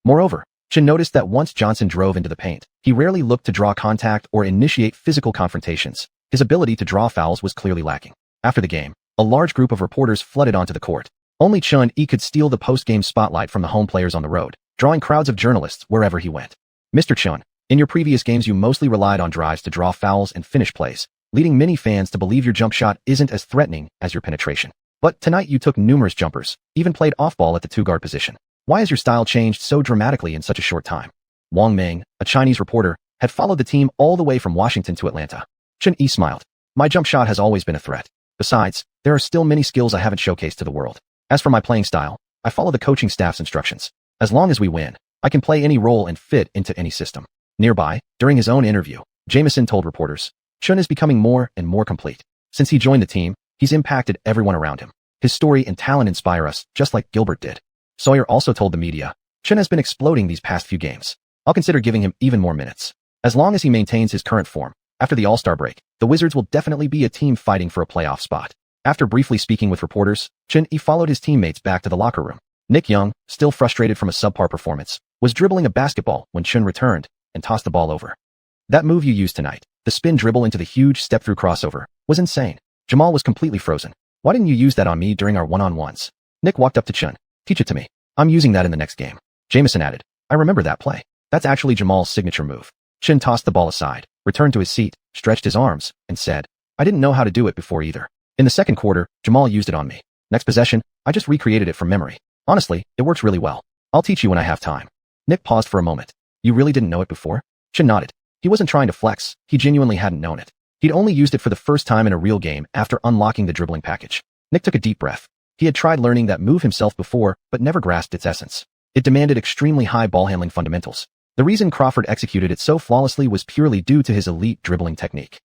Moreover, Chun noticed that once Johnson drove into the paint, he rarely looked to draw contact or initiate physical confrontations. His ability to draw fouls was clearly lacking. After the game, a large group of reporters flooded onto the court. Only Chun Yi could steal the post-game spotlight from the home players on the road, drawing crowds of journalists wherever he went. Mr. Chun, in your previous games you mostly relied on drives to draw fouls and finish plays, leading many fans to believe your jump shot isn't as threatening as your penetration. But tonight you took numerous jumpers, even played off-ball at the two-guard position. Why has your style changed so dramatically in such a short time? Wang Meng, a Chinese reporter, had followed the team all the way from Washington to Atlanta. Chun Yi smiled. My jump shot has always been a threat. Besides, there are still many skills I haven't showcased to the world. As for my playing style, I follow the coaching staff's instructions. As long as we win, I can play any role and fit into any system. Nearby, during his own interview, Jameson told reporters, Chun is becoming more and more complete. Since he joined the team, he's impacted everyone around him. His story and talent inspire us, just like Gilbert did. Sawyer also told the media, Chun has been exploding these past few games. I'll consider giving him even more minutes. As long as he maintains his current form, after the All-Star break, the Wizards will definitely be a team fighting for a playoff spot. After briefly speaking with reporters, Chun Yi followed his teammates back to the locker room. Nick Young, still frustrated from a subpar performance, was dribbling a basketball when Chun returned and tossed the ball over. That move you used tonight, the spin dribble into the huge step-through crossover, was insane. Jamal was completely frozen. Why didn't you use that on me during our one-on-ones? Nick walked up to Chun. Teach it to me. I'm using that in the next game. Jameson added. I remember that play. That's actually Jamal's signature move. Chun tossed the ball aside, returned to his seat, stretched his arms, and said, "I didn't know how to do it before either. In the second quarter, Jamal used it on me. Next possession, I just recreated it from memory. Honestly, it works really well. I'll teach you when I have time." Nick paused for a moment. "You really didn't know it before?" Chen nodded. He wasn't trying to flex, he genuinely hadn't known it. He'd only used it for the first time in a real game after unlocking the dribbling package. Nick took a deep breath. He had tried learning that move himself before, but never grasped its essence. It demanded extremely high ball handling fundamentals. The reason Crawford executed it so flawlessly was purely due to his elite dribbling technique.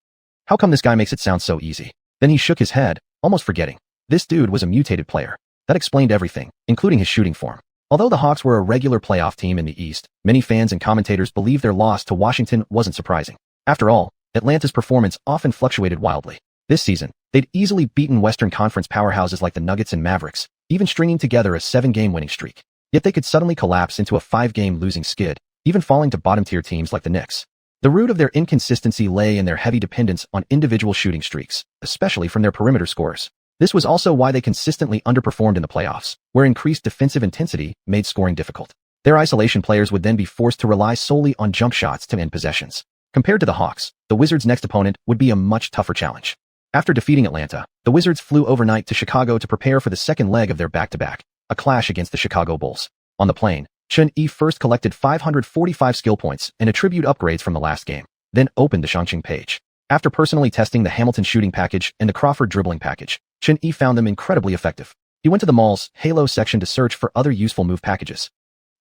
How come this guy makes it sound so easy? Then he shook his head, almost forgetting. This dude was a mutated player. That explained everything, including his shooting form. Although the Hawks were a regular playoff team in the East, many fans and commentators believed their loss to Washington wasn't surprising. After all, Atlanta's performance often fluctuated wildly. This season, they'd easily beaten Western Conference powerhouses like the Nuggets and Mavericks, even stringing together a 7-game winning streak. Yet they could suddenly collapse into a 5-game losing skid, even falling to bottom-tier teams like the Knicks. The root of their inconsistency lay in their heavy dependence on individual shooting streaks, especially from their perimeter scorers. This was also why they consistently underperformed in the playoffs, where increased defensive intensity made scoring difficult. Their isolation players would then be forced to rely solely on jump shots to end possessions. Compared to the Hawks, the Wizards' next opponent would be a much tougher challenge. After defeating Atlanta, the Wizards flew overnight to Chicago to prepare for the second leg of their back-to-back, a clash against the Chicago Bulls. On the plane, Chun-Yi first collected 545 skill points and attribute upgrades from the last game, then opened the xiuxian page. After personally testing the Hamilton shooting package and the Crawford dribbling package, Chun-Yi found them incredibly effective. He went to the mall's Halo section to search for other useful move packages.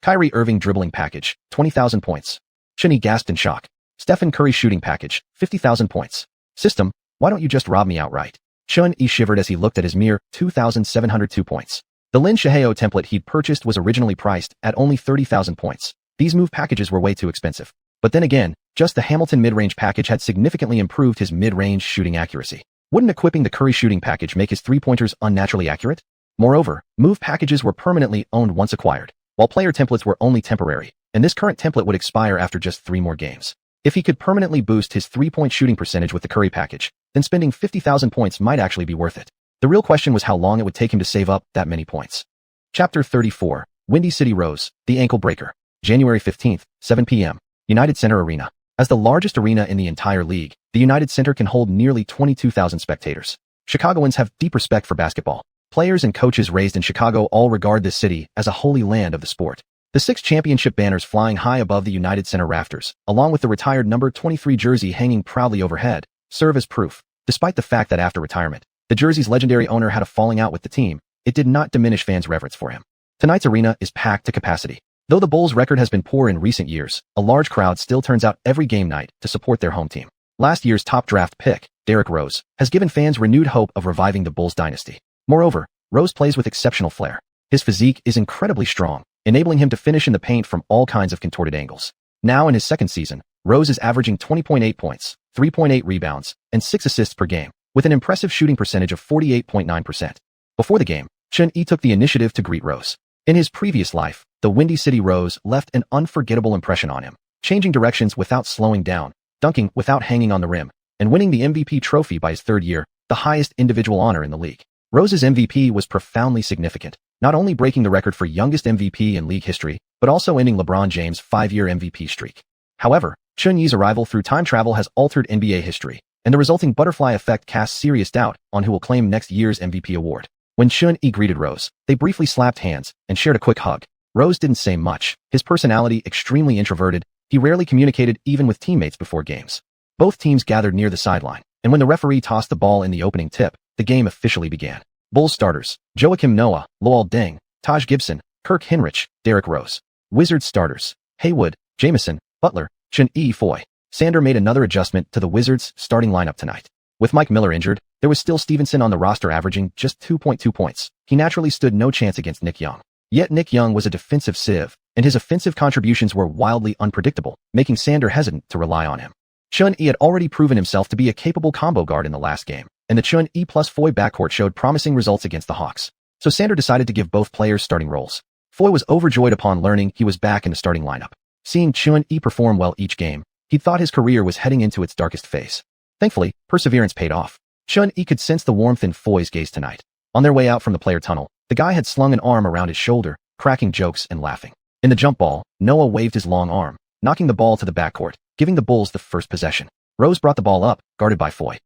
Kyrie Irving dribbling package, 20,000 points. Chun-Yi gasped in shock. Stephen Curry shooting package, 50,000 points. System, why don't you just rob me outright? Chun-Yi shivered as he looked at his mere 2,702 points. The Lin Shiheo template he'd purchased was originally priced at only 30,000 points. These move packages were way too expensive. But then again, just the Hamilton mid-range package had significantly improved his mid-range shooting accuracy. Wouldn't equipping the Curry shooting package make his three-pointers unnaturally accurate? Moreover, move packages were permanently owned once acquired, while player templates were only temporary, and this current template would expire after just 3 more games. If he could permanently boost his three-point shooting percentage with the Curry package, then spending 50,000 points might actually be worth it. The real question was how long it would take him to save up that many points. Chapter 34, Windy City Rose, The Ankle Breaker. January 15th, 7 p.m. United Center Arena. As the largest arena in the entire league, the United Center can hold nearly 22,000 spectators. Chicagoans have deep respect for basketball. Players and coaches raised in Chicago all regard this city as a holy land of the sport. The 6 championship banners flying high above the United Center rafters, along with the retired number 23 jersey hanging proudly overhead, serve as proof. Despite the fact that after retirement, the jersey's legendary owner had a falling out with the team, it did not diminish fans' reverence for him. Tonight's arena is packed to capacity. Though the Bulls' record has been poor in recent years, a large crowd still turns out every game night to support their home team. Last year's top draft pick, Derrick Rose, has given fans renewed hope of reviving the Bulls' dynasty. Moreover, Rose plays with exceptional flair. His physique is incredibly strong, enabling him to finish in the paint from all kinds of contorted angles. Now in his second season, Rose is averaging 20.8 points, 3.8 rebounds, and 6 assists per game, with an impressive shooting percentage of 48.9%. Before the game, Chun-Yi took the initiative to greet Rose. In his previous life, the Windy City Rose left an unforgettable impression on him, changing directions without slowing down, dunking without hanging on the rim, and winning the MVP trophy by his third year, the highest individual honor in the league. Rose's MVP was profoundly significant, not only breaking the record for youngest MVP in league history, but also ending LeBron James' 5-year MVP streak. However, Chun-Yi's arrival through time travel has altered NBA history, and the resulting butterfly effect casts serious doubt on who will claim next year's MVP award. When Chun-Yi greeted Rose, they briefly slapped hands and shared a quick hug. Rose didn't say much. His personality extremely introverted, he rarely communicated even with teammates before games. Both teams gathered near the sideline, and when the referee tossed the ball in the opening tip, the game officially began. Bulls starters, Joakim Noah, Luol Deng, Taj Gibson, Kirk Hinrich, Derrick Rose. Wizards starters, Haywood, Jamison, Butler, Chun-Yi Foy. Sander made another adjustment to the Wizards' starting lineup tonight. With Mike Miller injured, there was still Stevenson on the roster averaging just 2.2 points. He naturally stood no chance against Nick Young. Yet Nick Young was a defensive sieve, and his offensive contributions were wildly unpredictable, making Sander hesitant to rely on him. Chun-Yi had already proven himself to be a capable combo guard in the last game, and the Chun-Yi plus Foy backcourt showed promising results against the Hawks. So Sander decided to give both players starting roles. Foy was overjoyed upon learning he was back in the starting lineup. Seeing Chun-Yi perform well each game, he thought his career was heading into its darkest phase. Thankfully, perseverance paid off. Chun-Yi could sense the warmth in Foy's gaze tonight. On their way out from the player tunnel, the guy had slung an arm around his shoulder, cracking jokes and laughing. In the jump ball, Noah waved his long arm, knocking the ball to the backcourt, giving the Bulls the first possession. Rose brought the ball up, guarded by Foy.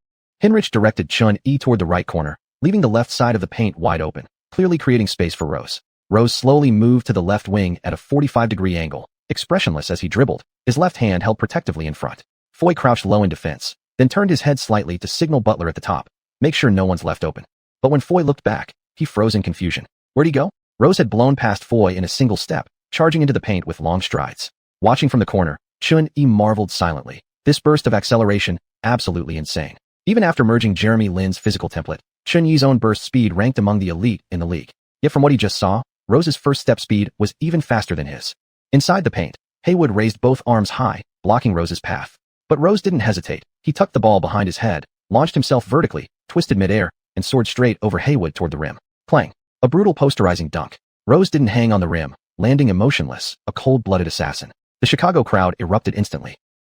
Hinrich directed Chun-Yi toward the right corner, leaving the left side of the paint wide open, clearly creating space for Rose. Rose slowly moved to the left wing at a 45-degree angle, expressionless as he dribbled, his left hand held protectively in front. Foy crouched low in defense, then turned his head slightly to signal Butler at the top, make sure no one's left open. But when Foy looked back, he froze in confusion. Where'd he go? Rose had blown past Foy in a single step, charging into the paint with long strides. Watching from the corner, Chun-Yi marveled silently. This burst of acceleration, absolutely insane. Even after merging Jeremy Lin's physical template, Chun-Yi's own burst speed ranked among the elite in the league. Yet from what he just saw, Rose's first step speed was even faster than his. Inside the paint, Haywood raised both arms high, blocking Rose's path. But Rose didn't hesitate. He tucked the ball behind his head, launched himself vertically, twisted midair, and soared straight over Haywood toward the rim. Clang. A brutal posterizing dunk. Rose didn't hang on the rim, landing emotionless, a cold-blooded assassin. The Chicago crowd erupted instantly.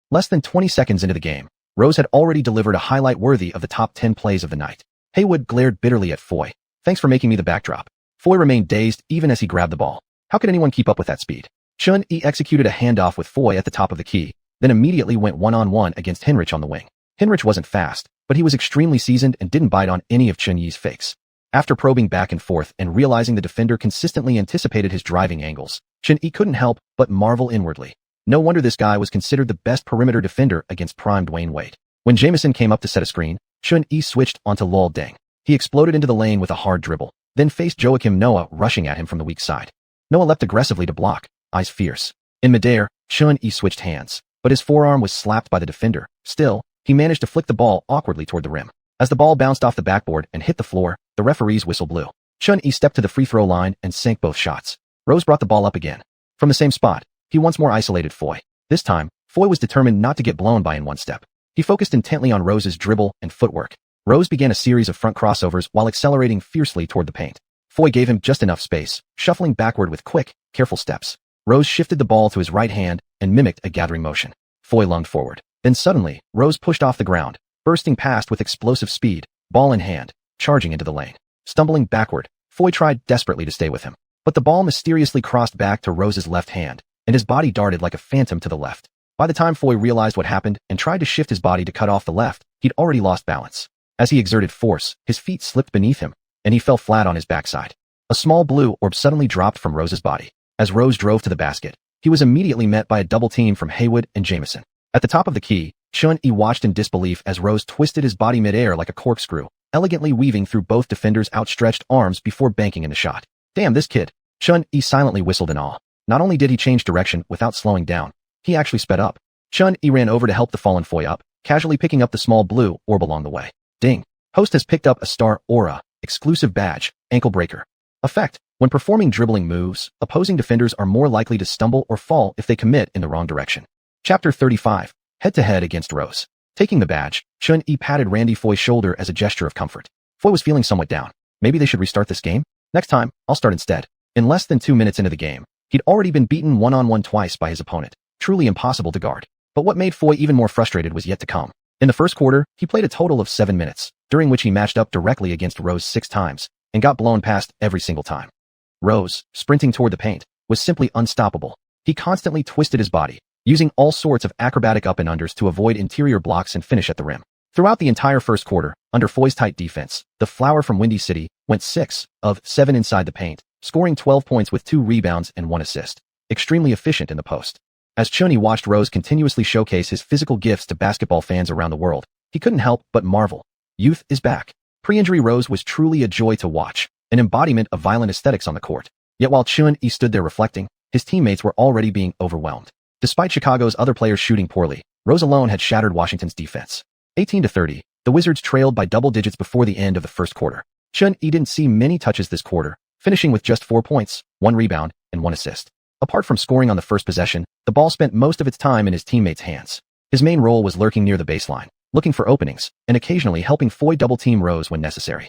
Less than 20 seconds into the game, Rose had already delivered a highlight worthy of the top 10 plays of the night. Haywood glared bitterly at Foy. Thanks for making me the backdrop. Foy remained dazed even as he grabbed the ball. How could anyone keep up with that speed? Chun-Yi executed a handoff with Foy at the top of the key, then immediately went one-on-one against Hinrich on the wing. Hinrich wasn't fast, but he was extremely seasoned and didn't bite on any of Chun-Yi's fakes. After probing back and forth and realizing the defender consistently anticipated his driving angles, Chun-Yi couldn't help but marvel inwardly. No wonder this guy was considered the best perimeter defender against prime Dwayne Wade. When Jamison came up to set a screen, Chun-Yi switched onto Lol Deng. He exploded into the lane with a hard dribble, then faced Joakim Noah rushing at him from the weak side. Noah leapt aggressively to block, eyes fierce. In midair, Chun-Yi switched hands, but his forearm was slapped by the defender. Still, he managed to flick the ball awkwardly toward the rim. As the ball bounced off the backboard and hit the floor, the referee's whistle blew. Chun-Yi stepped to the free throw line and sank both shots. Rose brought the ball up again. From the same spot, he once more isolated Foy. This time, Foy was determined not to get blown by in one step. He focused intently on Rose's dribble and footwork. Rose began a series of front crossovers while accelerating fiercely toward the paint. Foy gave him just enough space, shuffling backward with quick, careful steps. Rose shifted the ball to his right hand and mimicked a gathering motion. Foy lunged forward. Then suddenly, Rose pushed off the ground, bursting past with explosive speed, ball in hand, charging into the lane. Stumbling backward, Foy tried desperately to stay with him. But the ball mysteriously crossed back to Rose's left hand, and his body darted like a phantom to the left. By the time Foy realized what happened and tried to shift his body to cut off the left, he'd already lost balance. As he exerted force, his feet slipped beneath him, and he fell flat on his backside. A small blue orb suddenly dropped from Rose's body. As Rose drove to the basket, he was immediately met by a double team from Haywood and Jamison. At the top of the key, Chun-Yi watched in disbelief as Rose twisted his body midair like a corkscrew, elegantly weaving through both defenders' outstretched arms before banking in the shot. Damn this kid. Chun-Yi silently whistled in awe. Not only did he change direction without slowing down, he actually sped up. Chun-Yi ran over to help the fallen Foy up, casually picking up the small blue orb along the way. Ding. Host has picked up a Star Aura, exclusive badge, ankle breaker. Effect. When performing dribbling moves, opposing defenders are more likely to stumble or fall if they commit in the wrong direction. Chapter 35. Head-to-head against Rose. Taking the badge, Chun-Yi patted Randy Foy's shoulder as a gesture of comfort. Foy was feeling somewhat down. Maybe they should restart this game? Next time, I'll start instead. In less than 2 minutes into the game, he'd already been beaten one-on-one twice by his opponent. Truly impossible to guard. But what made Foy even more frustrated was yet to come. In the first quarter, he played a total of 7 minutes, during which he matched up directly against Rose 6 times, and got blown past every single time. Rose, sprinting toward the paint, was simply unstoppable. He constantly twisted his body, using all sorts of acrobatic up and unders to avoid interior blocks and finish at the rim. Throughout the entire first quarter, under Foy's tight defense, the Flower from Windy City went 6 of 7 inside the paint, scoring 12 points with 2 rebounds and 1 assist. Extremely efficient in the post. As Chun-Yi watched Rose continuously showcase his physical gifts to basketball fans around the world, he couldn't help but marvel. Youth is back. Pre-injury Rose was truly a joy to watch, an embodiment of violent aesthetics on the court. Yet while Chun-Yi stood there reflecting, his teammates were already being overwhelmed. Despite Chicago's other players shooting poorly, Rose alone had shattered Washington's defense. 18-30, the Wizards trailed by double digits before the end of the first quarter. Chun-Yi didn't see many touches this quarter, finishing with just 4 points, 1 rebound, and 1 assist. Apart from scoring on the first possession, the ball spent most of its time in his teammates' hands. His main role was lurking near the baseline, looking for openings, and occasionally helping Foy double-team Rose when necessary.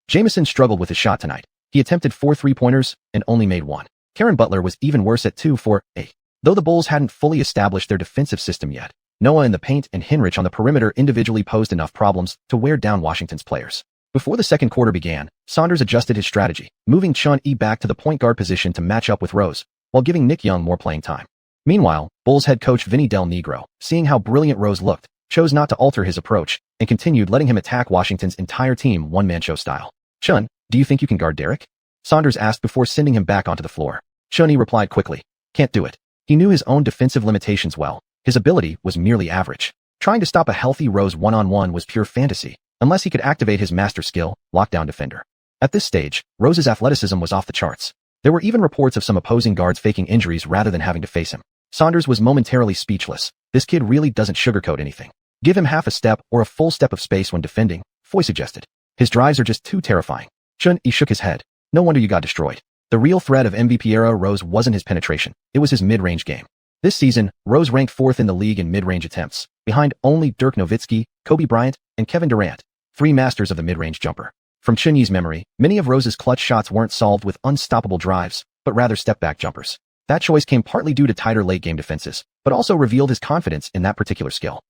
Jamison struggled with his shot tonight. He attempted 4 3-pointers and only made 1. Karen Butler was even worse at 2 for 8. Though the Bulls hadn't fully established their defensive system yet, Noah in the paint and Hinrich on the perimeter individually posed enough problems to wear down Washington's players. Before the second quarter began, Saunders adjusted his strategy, moving Chun-Yi back to the point guard position to match up with Rose, while giving Nick Young more playing time. Meanwhile, Bulls head coach Vinny Del Negro, seeing how brilliant Rose looked, chose not to alter his approach, and continued letting him attack Washington's entire team one-man show style. "Chun, do you think you can guard Derek?" Saunders asked before sending him back onto the floor. Chun-Yi replied quickly, "Can't do it." He knew his own defensive limitations well. His ability was merely average. Trying to stop a healthy Rose one-on-one was pure fantasy, unless he could activate his master skill, lockdown defender. At this stage, Rose's athleticism was off the charts. There were even reports of some opposing guards faking injuries rather than having to face him. Saunders was momentarily speechless. This kid really doesn't sugarcoat anything. Give him half a step or a full step of space when defending, Foy suggested. His drives are just too terrifying. Chun-Yi shook his head. No wonder you got destroyed. The real threat of MVP era Rose wasn't his penetration, it was his mid-range game. This season, Rose ranked 4th in the league in mid-range attempts, behind only Dirk Nowitzki, Kobe Bryant, and Kevin Durant, 3 masters of the mid-range jumper. From Chun-Yi's memory, many of Rose's clutch shots weren't solved with unstoppable drives, but rather step-back jumpers. That choice came partly due to tighter late-game defenses, but also revealed his confidence in that particular skill.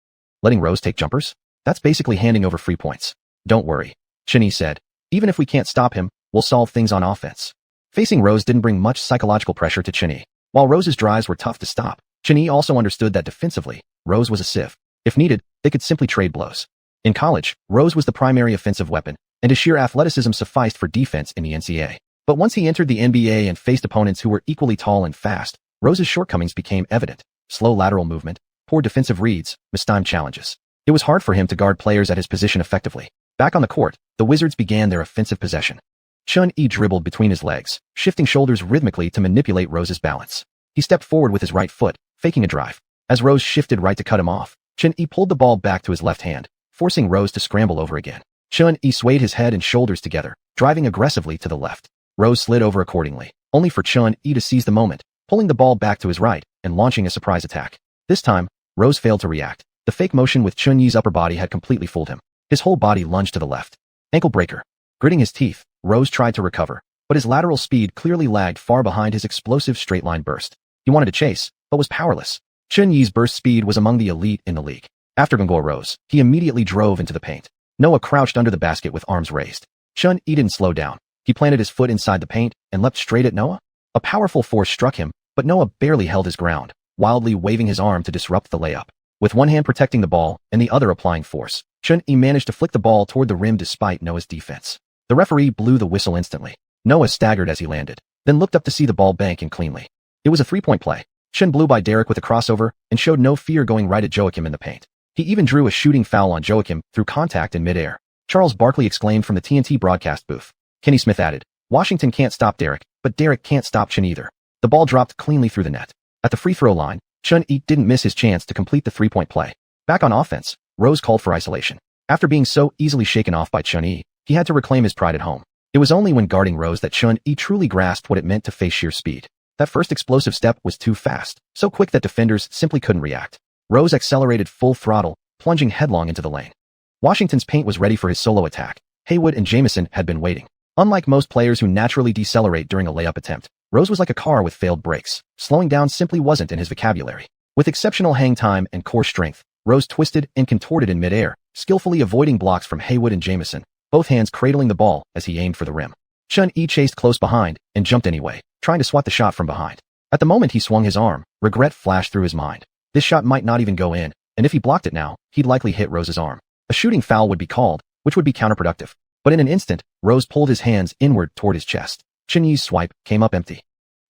Letting Rose take jumpers? That's basically handing over free points. Don't worry, Chun-Yi said. Even if we can't stop him, we'll solve things on offense. Facing Rose didn't bring much psychological pressure to Chun-Yi. While Rose's drives were tough to stop, Chun-Yi also understood that defensively, Rose was a sieve. If needed, they could simply trade blows. In college, Rose was the primary offensive weapon, and his sheer athleticism sufficed for defense in the NCAA. But once he entered the NBA and faced opponents who were equally tall and fast, Rose's shortcomings became evident. Slow lateral movement, poor defensive reads, mistimed challenges. It was hard for him to guard players at his position effectively. Back on the court, the Wizards began their offensive possession. Chun-Yi dribbled between his legs, shifting shoulders rhythmically to manipulate Rose's balance. He stepped forward with his right foot, faking a drive. As Rose shifted right to cut him off, Chun-Yi pulled the ball back to his left hand, forcing Rose to scramble over again. Chun-Yi swayed his head and shoulders together, driving aggressively to the left. Rose slid over accordingly, only for Chun-Yi to seize the moment, pulling the ball back to his right and launching a surprise attack. This time, Rose failed to react. The fake motion with Chun-Yi's upper body had completely fooled him. His whole body lunged to the left. Ankle breaker. Gritting his teeth, Rose tried to recover, but his lateral speed clearly lagged far behind his explosive straight-line burst. He wanted to chase, but was powerless. Chun-Yi's burst speed was among the elite in the league. After Gongo Rose, he immediately drove into the paint. Noah crouched under the basket with arms raised. Chun-Yi didn't slow down. He planted his foot inside the paint and leapt straight at Noah. A powerful force struck him, but Noah barely held his ground, wildly waving his arm to disrupt the layup. With one hand protecting the ball and the other applying force, Chun-Yi managed to flick the ball toward the rim despite Noah's defense. The referee blew the whistle instantly. Noah staggered as he landed, then looked up to see the ball bank in cleanly. It was a 3-point play. Chun blew by Derek with a crossover and showed no fear going right at Joachim in the paint. He even drew a shooting foul on Joachim through contact in midair. Charles Barkley exclaimed from the TNT broadcast booth. Kenny Smith added, "Washington can't stop Derek, but Derek can't stop Chun either." The ball dropped cleanly through the net. At the free throw line, Chun-Yi didn't miss his chance to complete the 3-point play. Back on offense, Rose called for isolation. After being so easily shaken off by Chun-Yi, he had to reclaim his pride at home. It was only when guarding Rose that Chun-Yi truly grasped what it meant to face sheer speed. That first explosive step was too fast, so quick that defenders simply couldn't react. Rose accelerated full throttle, plunging headlong into the lane. Washington's paint was ready for his solo attack. Haywood and Jamison had been waiting. Unlike most players who naturally decelerate during a layup attempt, Rose was like a car with failed brakes. Slowing down simply wasn't in his vocabulary. With exceptional hang time and core strength, Rose twisted and contorted in midair, skillfully avoiding blocks from Haywood and Jamison, both hands cradling the ball as he aimed for the rim. Chun-Yi chased close behind and jumped anyway, trying to swat the shot from behind. At the moment he swung his arm, regret flashed through his mind. This shot might not even go in, and if he blocked it now, he'd likely hit Rose's arm. A shooting foul would be called, which would be counterproductive. But in an instant, Rose pulled his hands inward toward his chest. Chun-Yi's swipe came up empty.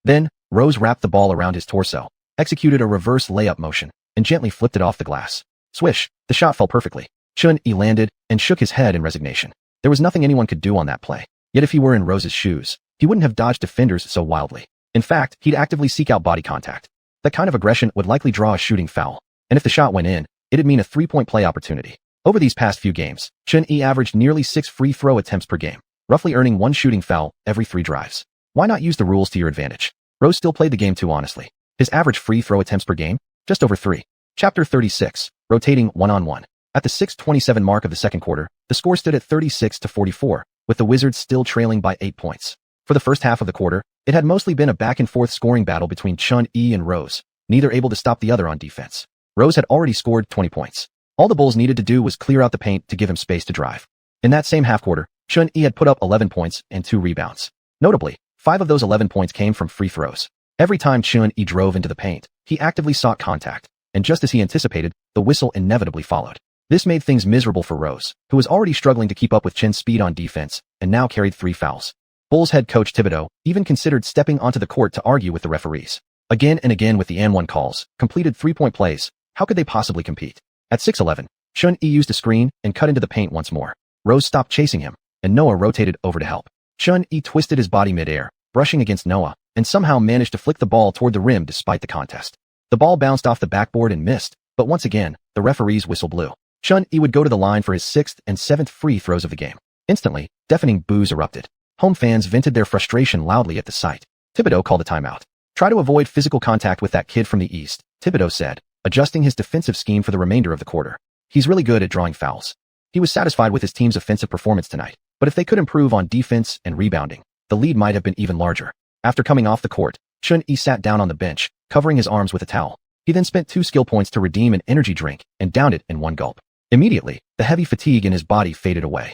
Then, Rose wrapped the ball around his torso, executed a reverse layup motion, and gently flipped it off the glass. Swish, the shot fell perfectly. Chun-Yi landed and shook his head in resignation. There was nothing anyone could do on that play. Yet if he were in Rose's shoes, he wouldn't have dodged defenders so wildly. In fact, he'd actively seek out body contact. That kind of aggression would likely draw a shooting foul, and if the shot went in, it'd mean a 3-point play opportunity. Over these past few games, Chun-Yi averaged nearly 6 free throw attempts per game, roughly earning 1 shooting foul every 3 drives. Why not use the rules to your advantage? Rose still played the game too honestly. His average free throw attempts per game? Just over 3. Chapter 36, Rotating One-on-One. At the 6:27 mark of the second quarter, the score stood at 36-44, with the Wizards still trailing by 8 points. For the first half of the quarter, it had mostly been a back-and-forth scoring battle between Chun-Yi and Rose, neither able to stop the other on defense. Rose had already scored 20 points. All the Bulls needed to do was clear out the paint to give him space to drive. In that same half quarter, Chun-Yi had put up 11 points and 2 rebounds. Notably, 5 of those 11 points came from free throws. Every time Chun-Yi drove into the paint, he actively sought contact, and just as he anticipated, the whistle inevitably followed. This made things miserable for Rose, who was already struggling to keep up with Chen's speed on defense, and now carried 3 fouls. Bulls head coach Thibodeau even considered stepping onto the court to argue with the referees. Again and again with the and one calls, completed 3-point plays, how could they possibly compete? At 6'11", Xuan used a screen and cut into the paint once more. Rose stopped chasing him, and Noah rotated over to help. Xuan twisted his body mid-air, brushing against Noah, and somehow managed to flick the ball toward the rim despite the contest. The ball bounced off the backboard and missed, but once again, the referee's whistle blew. Xuan would go to the line for his 6th and 7th free throws of the game. Instantly, deafening boos erupted. Home fans vented their frustration loudly at the sight. Thibodeau called a timeout. Try to avoid physical contact with that kid from the East, Thibodeau said, adjusting his defensive scheme for the remainder of the quarter. He's really good at drawing fouls. He was satisfied with his team's offensive performance tonight, but if they could improve on defense and rebounding, the lead might have been even larger. After coming off the court, Xuan sat down on the bench, covering his arms with a towel. He then spent 2 skill points to redeem an energy drink and downed it in one gulp. Immediately, the heavy fatigue in his body faded away.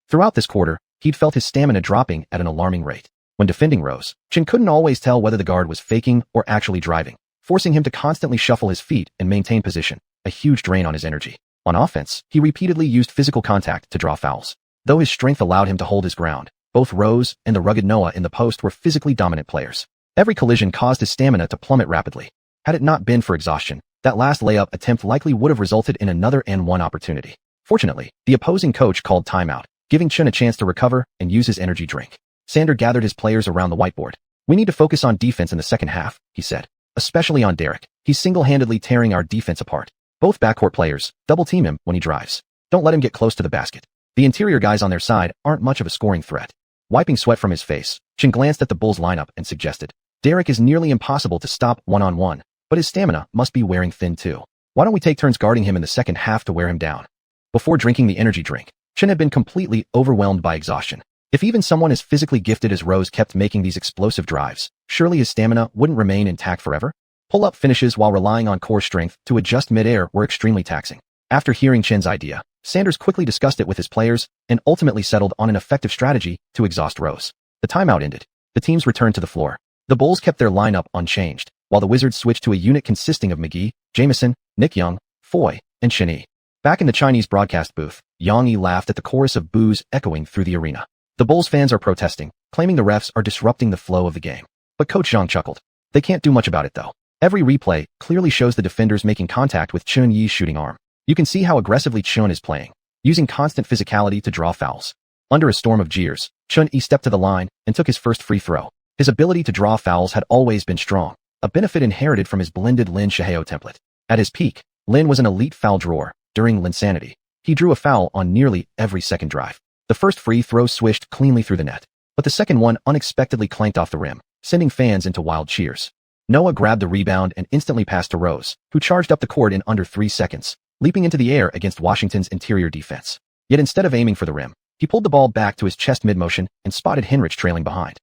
Throughout this quarter, he'd felt his stamina dropping at an alarming rate. When defending Rose, Chen couldn't always tell whether the guard was faking or actually driving, forcing him to constantly shuffle his feet and maintain position, a huge drain on his energy. On offense, he repeatedly used physical contact to draw fouls. Though his strength allowed him to hold his ground, both Rose and the rugged Noah in the post were physically dominant players. Every collision caused his stamina to plummet rapidly. Had it not been for exhaustion, that last layup attempt likely would have resulted in another and one opportunity. Fortunately, the opposing coach called timeout, giving Chen a chance to recover and use his energy drink. Sander gathered his players around the whiteboard. We need to focus on defense in the second half, he said. Especially on Derek. He's single-handedly tearing our defense apart. Both backcourt players double-team him when he drives. Don't let him get close to the basket. The interior guys on their side aren't much of a scoring threat. Wiping sweat from his face, Chen glanced at the Bulls lineup and suggested, Derek is nearly impossible to stop one-on-one, but his stamina must be wearing thin too. Why don't we take turns guarding him in the second half to wear him down? Before drinking the energy drink, Chen had been completely overwhelmed by exhaustion. If even someone as physically gifted as Rose kept making these explosive drives, surely his stamina wouldn't remain intact forever? Pull-up finishes while relying on core strength to adjust mid-air were extremely taxing. After hearing Chen's idea, Sanders quickly discussed it with his players and ultimately settled on an effective strategy to exhaust Rose. The timeout ended. The teams returned to the floor. The Bulls kept their lineup unchanged, while the Wizards switched to a unit consisting of McGee, Jamison, Nick Young, Foy, and Shen. Back in the Chinese broadcast booth, Yang laughed at the chorus of boos echoing through the arena. The Bulls fans are protesting, claiming the refs are disrupting the flow of the game. But Coach Zhang chuckled. They can't do much about it though. Every replay clearly shows the defenders making contact with Chun Yi's shooting arm. You can see how aggressively Chun is playing, using constant physicality to draw fouls. Under a storm of jeers, Chun Yi stepped to the line and took his first free throw. His ability to draw fouls had always been strong, a benefit inherited from his blended Lin Shihao template. At his peak, Lin was an elite foul drawer. During Linsanity, he drew a foul on nearly every second drive. The first free throw swished cleanly through the net, but the second one unexpectedly clanked off the rim, sending fans into wild cheers. Noah grabbed the rebound and instantly passed to Rose, who charged up the court in under 3 seconds, leaping into the air against Washington's interior defense. Yet instead of aiming for the rim, he pulled the ball back to his chest mid-motion and spotted Hinrich trailing behind.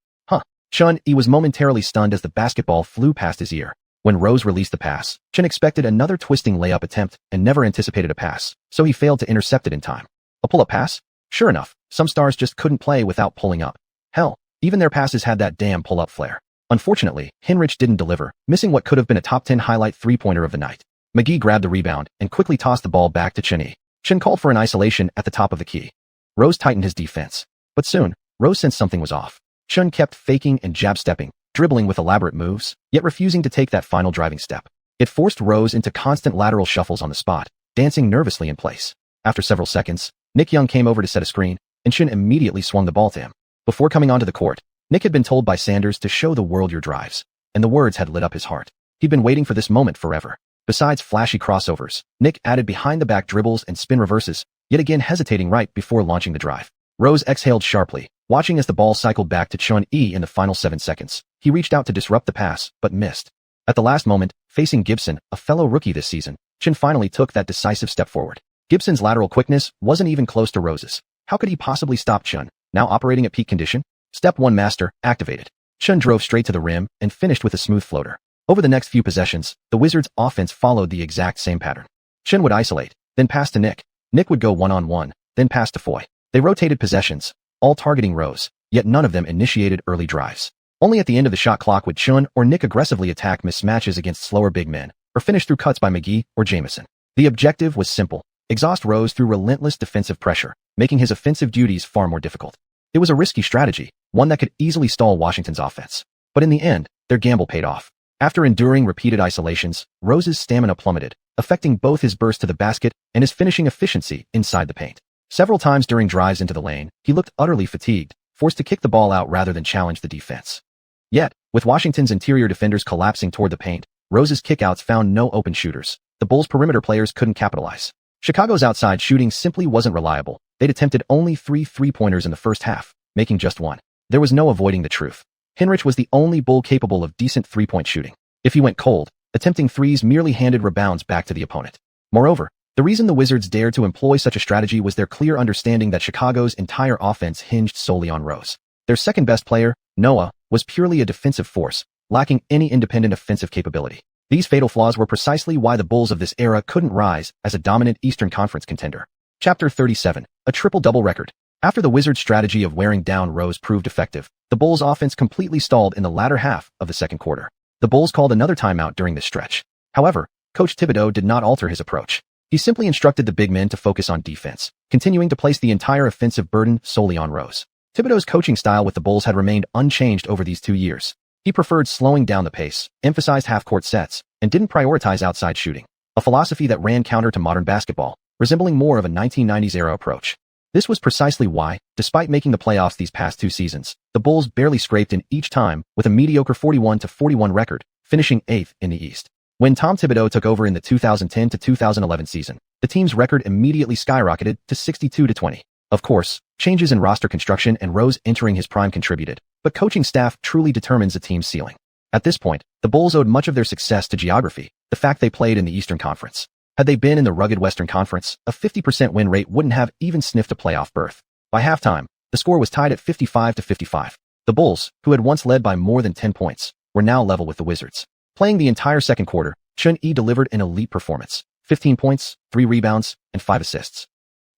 Chun Yi was momentarily stunned as the basketball flew past his ear. When Rose released the pass, Chen expected another twisting layup attempt and never anticipated a pass, so he failed to intercept it in time. A pull-up pass? Sure enough, some stars just couldn't play without pulling up. Hell, even their passes had that damn pull-up flair. Unfortunately, Hinrich didn't deliver, missing what could have been a top 10 highlight three-pointer of the night. McGee grabbed the rebound and quickly tossed the ball back to Chen Yi. Chen called for an isolation at the top of the key. Rose tightened his defense. But soon, Rose sensed something was off. Chen kept faking and jab-stepping, dribbling with elaborate moves, yet refusing to take that final driving step. It forced Rose into constant lateral shuffles on the spot, dancing nervously in place. After several seconds, Nick Young came over to set a screen, and Chen immediately swung the ball to him. Before coming onto the court, Nick had been told by Sanders to show the world your drives, and the words had lit up his heart. He'd been waiting for this moment forever. Besides flashy crossovers, Nick added behind-the-back dribbles and spin reverses, yet again hesitating right before launching the drive. Rose exhaled sharply, watching as the ball cycled back to Chun Yi in the final 7 seconds. He reached out to disrupt the pass, but missed. At the last moment, facing Gibson, a fellow rookie this season, Chen finally took that decisive step forward. Gibson's lateral quickness wasn't even close to Rose's. How could he possibly stop Chen, now operating at peak condition? Step 1 master, activated. Chen drove straight to the rim and finished with a smooth floater. Over the next few possessions, the Wizards' offense followed the exact same pattern. Chen would isolate, then pass to Nick. Nick would go one-on-one, then pass to Foy. They rotated possessions, all targeting Rose, yet none of them initiated early drives. Only at the end of the shot clock would Chun or Nick aggressively attack mismatches against slower big men, or finish through cuts by McGee or Jamison. The objective was simple: exhaust Rose through relentless defensive pressure, making his offensive duties far more difficult. It was a risky strategy, one that could easily stall Washington's offense. But in the end, their gamble paid off. After enduring repeated isolations, Rose's stamina plummeted, affecting both his burst to the basket and his finishing efficiency inside the paint. Several times during drives into the lane, he looked utterly fatigued, forced to kick the ball out rather than challenge the defense. Yet, with Washington's interior defenders collapsing toward the paint, Rose's kickouts found no open shooters. The Bulls' perimeter players couldn't capitalize. Chicago's outside shooting simply wasn't reliable. They'd attempted only 3 three-pointers in the first half, making just one. There was no avoiding the truth. Hinrich was the only Bull capable of decent three-point shooting. If he went cold, attempting threes merely handed rebounds back to the opponent. Moreover, the reason the Wizards dared to employ such a strategy was their clear understanding that Chicago's entire offense hinged solely on Rose. Their second-best player, Noah, was purely a defensive force, lacking any independent offensive capability. These fatal flaws were precisely why the Bulls of this era couldn't rise as a dominant Eastern Conference contender. Chapter 37, a triple-double record. After the Wizards' strategy of wearing down Rose proved effective, the Bulls' offense completely stalled in the latter half of the second quarter. The Bulls called another timeout during this stretch. However, Coach Thibodeau did not alter his approach. He simply instructed the big men to focus on defense, continuing to place the entire offensive burden solely on Rose. Thibodeau's coaching style with the Bulls had remained unchanged over these 2 years. He preferred slowing down the pace, emphasized half-court sets, and didn't prioritize outside shooting, a philosophy that ran counter to modern basketball, resembling more of a 1990s-era approach. This was precisely why, despite making the playoffs these past 2 seasons, the Bulls barely scraped in each time with a mediocre 41-41 record, finishing 8th in the East. When Tom Thibodeau took over in the 2010-2011 season, the team's record immediately skyrocketed to 62-20. Of course, changes in roster construction and Rose entering his prime contributed, but coaching staff truly determines a team's ceiling. At this point, the Bulls owed much of their success to geography, the fact they played in the Eastern Conference. Had they been in the rugged Western Conference, a 50% win rate wouldn't have even sniffed a playoff berth. By halftime, the score was tied at 55-55. The Bulls, who had once led by more than 10 points, were now level with the Wizards. Playing the entire second quarter, Xuanhuan delivered an elite performance: 15 points, 3 rebounds, and 5 assists.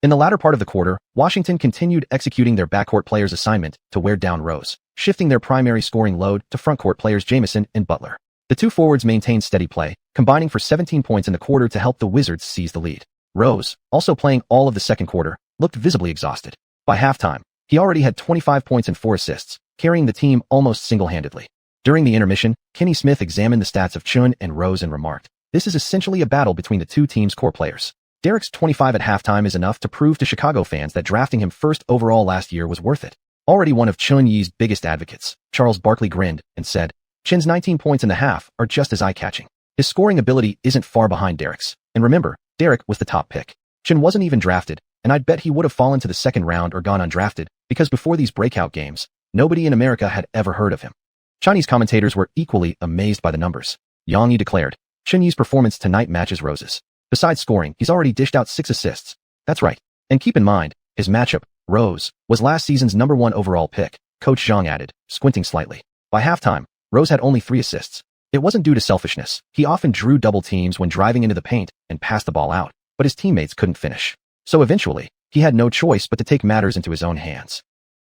In the latter part of the quarter, Washington continued executing their backcourt players' assignment to wear down Rose, shifting their primary scoring load to frontcourt players Jamison and Butler. The two forwards maintained steady play, combining for 17 points in the quarter to help the Wizards seize the lead. Rose, also playing all of the second quarter, looked visibly exhausted. By halftime, he already had 25 points and 4 assists, carrying the team almost single-handedly. During the intermission, Kenny Smith examined the stats of Xuan and Rose and remarked, "This is essentially a battle between the two teams' core players." Derek's 25 at halftime is enough to prove to Chicago fans that drafting him first overall last year was worth it. Already one of Xuanhuan's biggest advocates, Charles Barkley grinned and said, "Chin's 19 points in the half are just as eye-catching. His scoring ability isn't far behind Derek's. And remember, Derek was the top pick. Chin wasn't even drafted, and I'd bet he would have fallen to the second round or gone undrafted, because before these breakout games, nobody in America had ever heard of him." Chinese commentators were equally amazed by the numbers. Yang Yi declared, "Xuanhuan's performance tonight matches Rose's. Besides scoring, he's already dished out 6 assists. That's right. And keep in mind, his matchup, Rose, was last season's #1 overall pick," Coach Zhang added, squinting slightly. By halftime, Rose had only 3 assists. It wasn't due to selfishness. He often drew double teams when driving into the paint and passed the ball out, but his teammates couldn't finish. So eventually, he had no choice but to take matters into his own hands.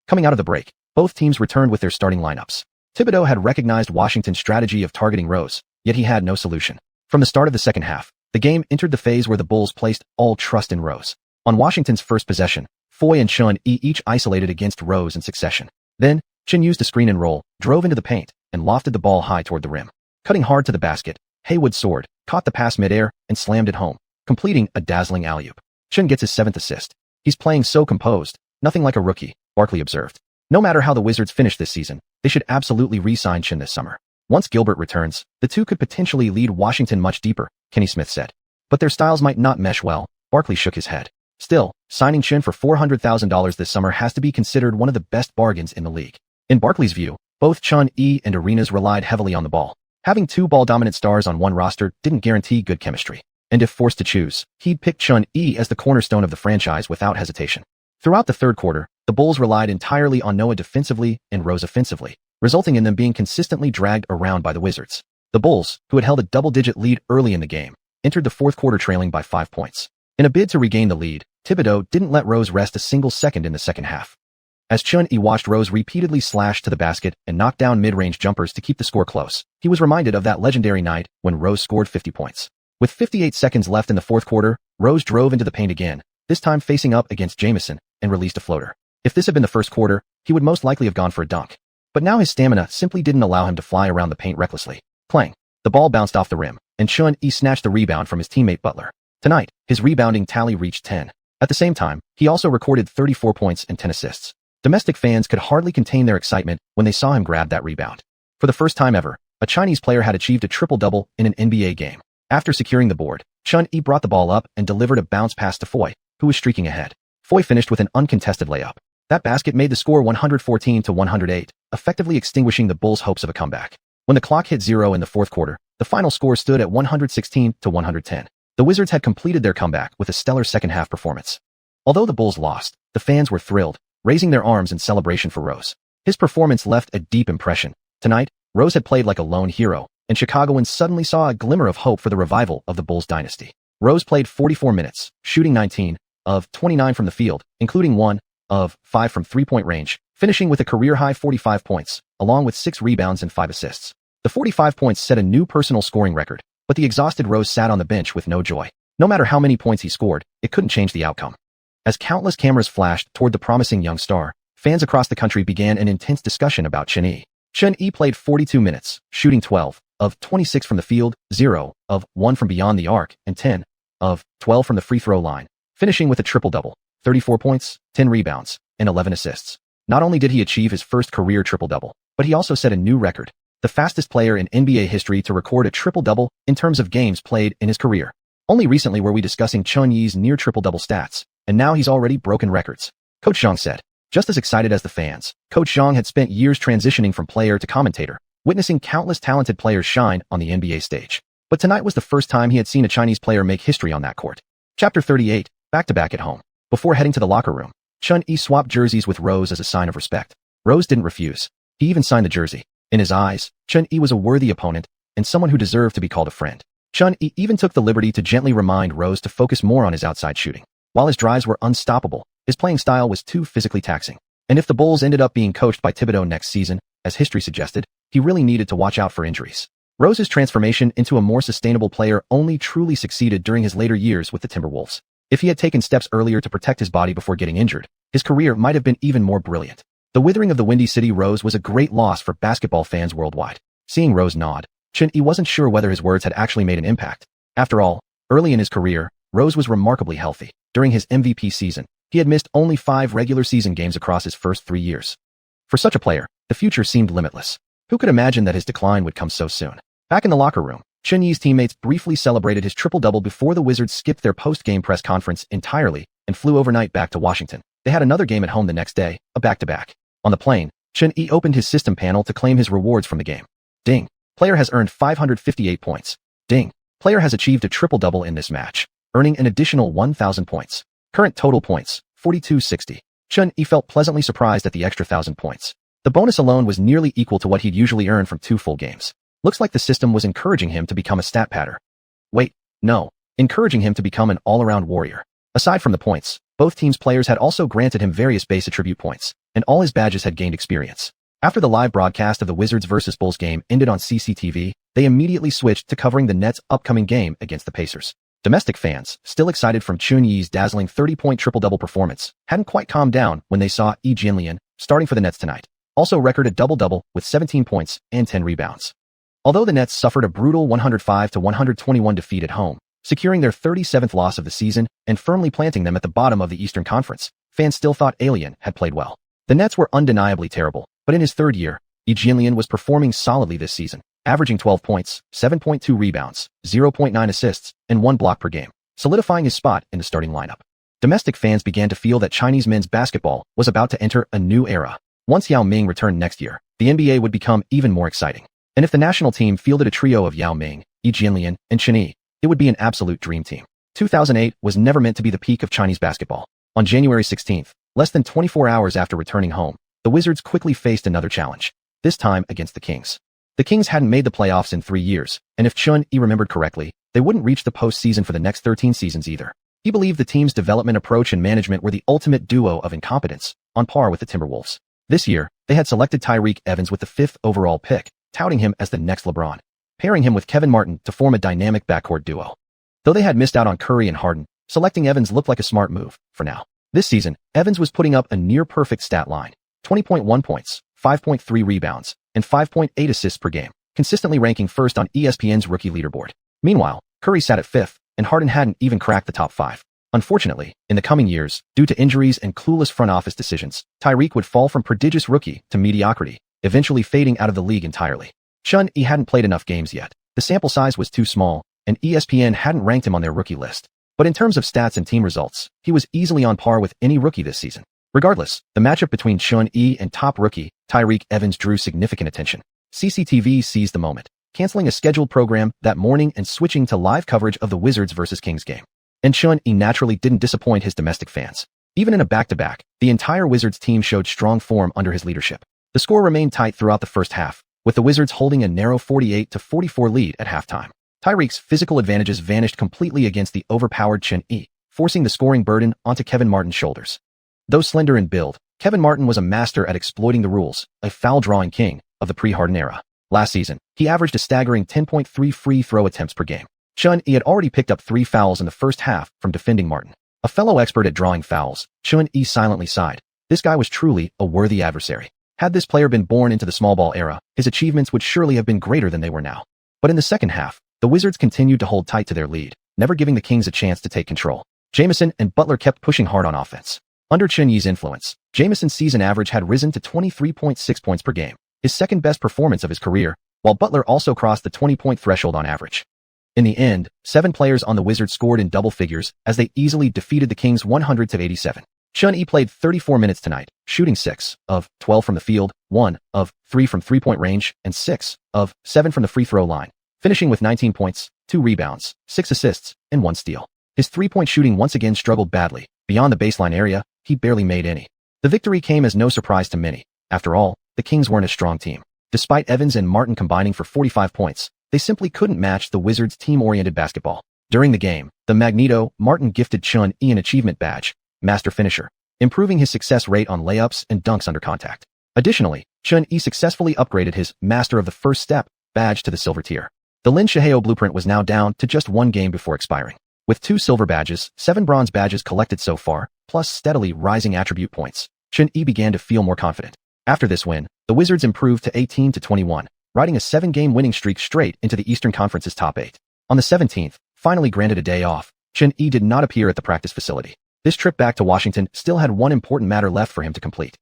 Coming out of the break, both teams returned with their starting lineups. Thibodeau had recognized Washington's strategy of targeting Rose, yet he had no solution. From the start of the second half, the game entered the phase where the Bulls placed all trust in Rose. On Washington's first possession, Foy and Xuan each isolated against Rose in succession. Then, Chin used a screen and roll, drove into the paint, and lofted the ball high toward the rim. Cutting hard to the basket, Haywood soared, caught the pass midair, and slammed it home, completing a dazzling alley-oop. Chin gets his 7th assist. "He's playing so composed, nothing like a rookie," Barkley observed. No matter how the Wizards finish this season, they should absolutely re-sign Chin this summer. Once Gilbert returns, the two could potentially lead Washington much deeper, Kenny Smith said. But their styles might not mesh well. Barkley shook his head. Still, signing Chin for $400,000 this summer has to be considered one of the best bargains in the league. In Barkley's view, both Xuanhuan and Arenas relied heavily on the ball. Having 2 ball-dominant stars on one roster didn't guarantee good chemistry. And if forced to choose, he'd pick Xuanhuan as the cornerstone of the franchise without hesitation. Throughout the third quarter, the Bulls relied entirely on Noah defensively and Rose offensively, resulting in them being consistently dragged around by the Wizards. The Bulls, who had held a double-digit lead early in the game, entered the fourth quarter trailing by 5 points. In a bid to regain the lead, Thibodeau didn't let Rose rest a single second in the second half. As Xuanhuan watched Rose repeatedly slash to the basket and knock down mid-range jumpers to keep the score close, he was reminded of that legendary night when Rose scored 50 points. With 58 seconds left in the fourth quarter, Rose drove into the paint again, this time facing up against Jamison, and released a floater. If this had been the first quarter, he would most likely have gone for a dunk. But now his stamina simply didn't allow him to fly around the paint recklessly. Clang. The ball bounced off the rim, and Xuan-yi snatched the rebound from his teammate Butler. Tonight, his rebounding tally reached 10. At the same time, he also recorded 34 points and 10 assists. Domestic fans could hardly contain their excitement when they saw him grab that rebound. For the first time ever, a Chinese player had achieved a triple-double in an NBA game. After securing the board, Xuan-yi brought the ball up and delivered a bounce pass to Foy, who was streaking ahead. Foy finished with an uncontested layup. That basket made the score 114-108, effectively extinguishing the Bulls' hopes of a comeback. When the clock hit 0 in the fourth quarter, the final score stood at 116-110. The Wizards had completed their comeback with a stellar second-half performance. Although the Bulls lost, the fans were thrilled, raising their arms in celebration for Rose. His performance left a deep impression. Tonight, Rose had played like a lone hero, and Chicagoans suddenly saw a glimmer of hope for the revival of the Bulls dynasty. Rose played 44 minutes, shooting 19 of 29 from the field, including 1 of 5 from three-point range, finishing with a career-high 45 points, along with 6 rebounds and 5 assists. The 45 points set a new personal scoring record, but the exhausted Rose sat on the bench with no joy. No matter how many points he scored, it couldn't change the outcome. As countless cameras flashed toward the promising young star, fans across the country began an intense discussion about Xuan-yi. Xuan-yi played 42 minutes, shooting 12 of 26 from the field, 0 of 1 from beyond the arc, and 10 of 12 from the free throw line, finishing with a triple-double, 34 points, 10 rebounds, and 11 assists. Not only did he achieve his first career triple-double, but he also set a new record, the fastest player in NBA history to record a triple-double in terms of games played in his career. Only recently were we discussing Xuan-yi's near triple-double stats, and now he's already broken records. Coach Zhang said. Just as excited as the fans, Coach Zhang had spent years transitioning from player to commentator, witnessing countless talented players shine on the NBA stage. But tonight was the first time he had seen a Chinese player make history on that court. Chapter 38, back-to-back at home. Before heading to the locker room, Xuan-yi swapped jerseys with Rose as a sign of respect. Rose didn't refuse. He even signed the jersey. In his eyes, Xuan-yi was a worthy opponent and someone who deserved to be called a friend. Xuan-yi even took the liberty to gently remind Rose to focus more on his outside shooting. While his drives were unstoppable, his playing style was too physically taxing. And if the Bulls ended up being coached by Thibodeau next season, as history suggested, he really needed to watch out for injuries. Rose's transformation into a more sustainable player only truly succeeded during his later years with the Timberwolves. If he had taken steps earlier to protect his body before getting injured, his career might have been even more brilliant. The withering of the Windy City Rose was a great loss for basketball fans worldwide. Seeing Rose nod, Xuan-yi wasn't sure whether his words had actually made an impact. After all, early in his career, Rose was remarkably healthy. During his MVP season, he had missed only 5 regular season games across his first 3 years. For such a player, the future seemed limitless. Who could imagine that his decline would come so soon? Back in the locker room, Xuan-yi's teammates briefly celebrated his triple-double before the Wizards skipped their post-game press conference entirely and flew overnight back to Washington. They had another game at home the next day, a back-to-back. On the plane, Xuan-yi opened his system panel to claim his rewards from the game. Ding. Player has earned 558 points. Ding. Player has achieved a triple-double in this match, earning an additional 1,000 points. Current total points, 4260. Xuan-yi felt pleasantly surprised at the extra 1,000 points. The bonus alone was nearly equal to what he'd usually earn from 2 full games. Looks like the system was encouraging him to become a stat padder. Wait, no, encouraging him to become an all-around warrior. Aside from the points, both teams' players had also granted him various base attribute points, and all his badges had gained experience. After the live broadcast of the Wizards vs. Bulls game ended on CCTV, they immediately switched to covering the Nets' upcoming game against the Pacers. Domestic fans, still excited from Xuan-yi's dazzling 30-point triple-double performance, hadn't quite calmed down when they saw xiuxian starting for the Nets tonight. Also recorded double-double with 17 points and 10 rebounds. Although the Nets suffered a brutal 105-121 defeat at home, securing their 37th loss of the season and firmly planting them at the bottom of the Eastern Conference, fans still thought xiuxian had played well. The Nets were undeniably terrible, but in his third year, xiuxian was performing solidly this season, averaging 12 points, 7.2 rebounds, 0.9 assists, and 1 block per game, solidifying his spot in the starting lineup. Domestic fans began to feel that Chinese men's basketball was about to enter a new era. Once Yao Ming returned next year, the NBA would become even more exciting. And if the national team fielded a trio of Yao Ming, xiuxian, and Xuan-yi, it would be an absolute dream team. 2008 was never meant to be the peak of Chinese basketball. On January 16th, less than 24 hours after returning home, the Wizards quickly faced another challenge, this time against the Kings. The Kings hadn't made the playoffs in 3 years, and if Xuan-yi remembered correctly, they wouldn't reach the postseason for the next 13 seasons either. He believed the team's development approach and management were the ultimate duo of incompetence, on par with the Timberwolves. This year, they had selected Tyreke Evans with the 5th overall pick, touting him as the next LeBron, pairing him with Kevin Martin to form a dynamic backcourt duo. Though they had missed out on Curry and Harden, selecting Evans looked like a smart move, for now. This season, Evans was putting up a near-perfect stat line, 20.1 points, 5.3 rebounds, and 5.8 assists per game, consistently ranking first on ESPN's rookie leaderboard. Meanwhile, Curry sat at 5th, and Harden hadn't even cracked the top 5. Unfortunately, in the coming years, due to injuries and clueless front office decisions, Tyreek would fall from prodigious rookie to mediocrity, eventually fading out of the league entirely. Xiuxian hadn't played enough games yet. The sample size was too small, and ESPN hadn't ranked him on their rookie list. But in terms of stats and team results, he was easily on par with any rookie this season. Regardless, the matchup between Xiuxian and top rookie Tyreek Evans drew significant attention. CCTV seized the moment, canceling a scheduled program that morning and switching to live coverage of the Wizards vs. Kings game. And Xiuxian naturally didn't disappoint his domestic fans. Even in a back-to-back, the entire Wizards team showed strong form under his leadership. The score remained tight throughout the first half, with the Wizards holding a narrow 48-44 lead at halftime. Tyreek's physical advantages vanished completely against the overpowered Xiuxian, forcing the scoring burden onto Kevin Martin's shoulders. Though slender in build, Kevin Martin was a master at exploiting the rules, a foul-drawing king of the pre-Harden era. Last season, he averaged a staggering 10.3 free throw attempts per game. Xiuxian had already picked up 3 fouls in the first half from defending Martin. A fellow expert at drawing fouls, Xiuxian silently sighed. This guy was truly a worthy adversary. Had this player been born into the small ball era, his achievements would surely have been greater than they were now. But in the second half, the Wizards continued to hold tight to their lead, never giving the Kings a chance to take control. Jamison and Butler kept pushing hard on offense. Under Xiuxian's influence, Jamison's season average had risen to 23.6 points per game, his second-best performance of his career, while Butler also crossed the 20-point threshold on average. In the end, 7 players on the Wizards scored in double figures as they easily defeated the Kings 100-87. Xiuxian played 34 minutes tonight, shooting 6 of 12 from the field, 1 of 3 from three-point range, and 6 of 7 from the free throw line, finishing with 19 points, 2 rebounds, 6 assists, and 1 steal. His three-point shooting once again struggled badly. Beyond the baseline area, he barely made any. The victory came as no surprise to many. After all, the Kings weren't a strong team. Despite Evans and Martin combining for 45 points, they simply couldn't match the Wizards' team-oriented basketball. During the game, the Magneto Martin gifted Xiuxian an achievement badge, Master Finisher, improving his success rate on layups and dunks under contact. Additionally, Xiuxian successfully upgraded his Master of the First Step badge to the silver tier. The Lin Shiheo blueprint was now down to just 1 game before expiring. With 2 silver badges, 7 bronze badges collected so far, plus steadily rising attribute points, Xiuxian began to feel more confident. After this win, the Wizards improved to 18-21, riding a 7-game winning streak straight into the Eastern Conference's top 8. On the 17th, finally granted a day off, Xiuxian did not appear at the practice facility. This trip back to Washington still had one important matter left for him to complete.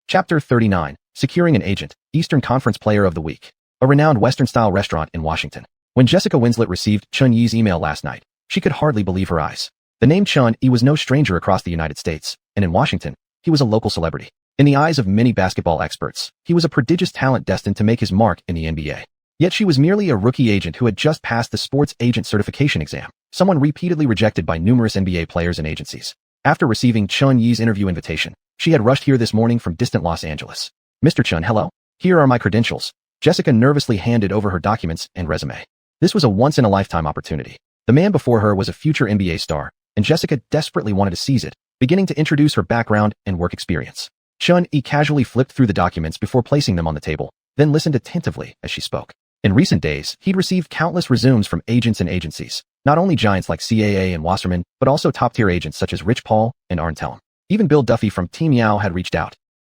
Chapter 39, Securing an Agent, Eastern Conference Player of the Week. A renowned Western-style restaurant in Washington. When Jessica Winslet received Xiuxian's email last night, she could hardly believe her eyes. The name Xiuxian was no stranger across the United States, and in Washington, he was a local celebrity. In the eyes of many basketball experts, he was a prodigious talent destined to make his mark in the NBA. Yet she was merely a rookie agent who had just passed the sports agent certification exam, someone repeatedly rejected by numerous NBA players and agencies. After receiving Xiuxian's interview invitation, she had rushed here this morning from distant Los Angeles. Mr. Xiuxian, hello. Here are my credentials. Jessica nervously handed over her documents and resume. This was a once-in-a-lifetime opportunity. The man before her was a future NBA star, and Jessica desperately wanted to seize it, beginning to introduce her background and work experience. Xiuxian casually flipped through the documents before placing them on the table, then listened attentively as she spoke. In recent days, he'd received countless resumes from agents and agencies, not only giants like CAA and Wasserman, but also top-tier agents such as Rich Paul and Arn Tellem. Even Bill Duffy from Team Yao had reached out.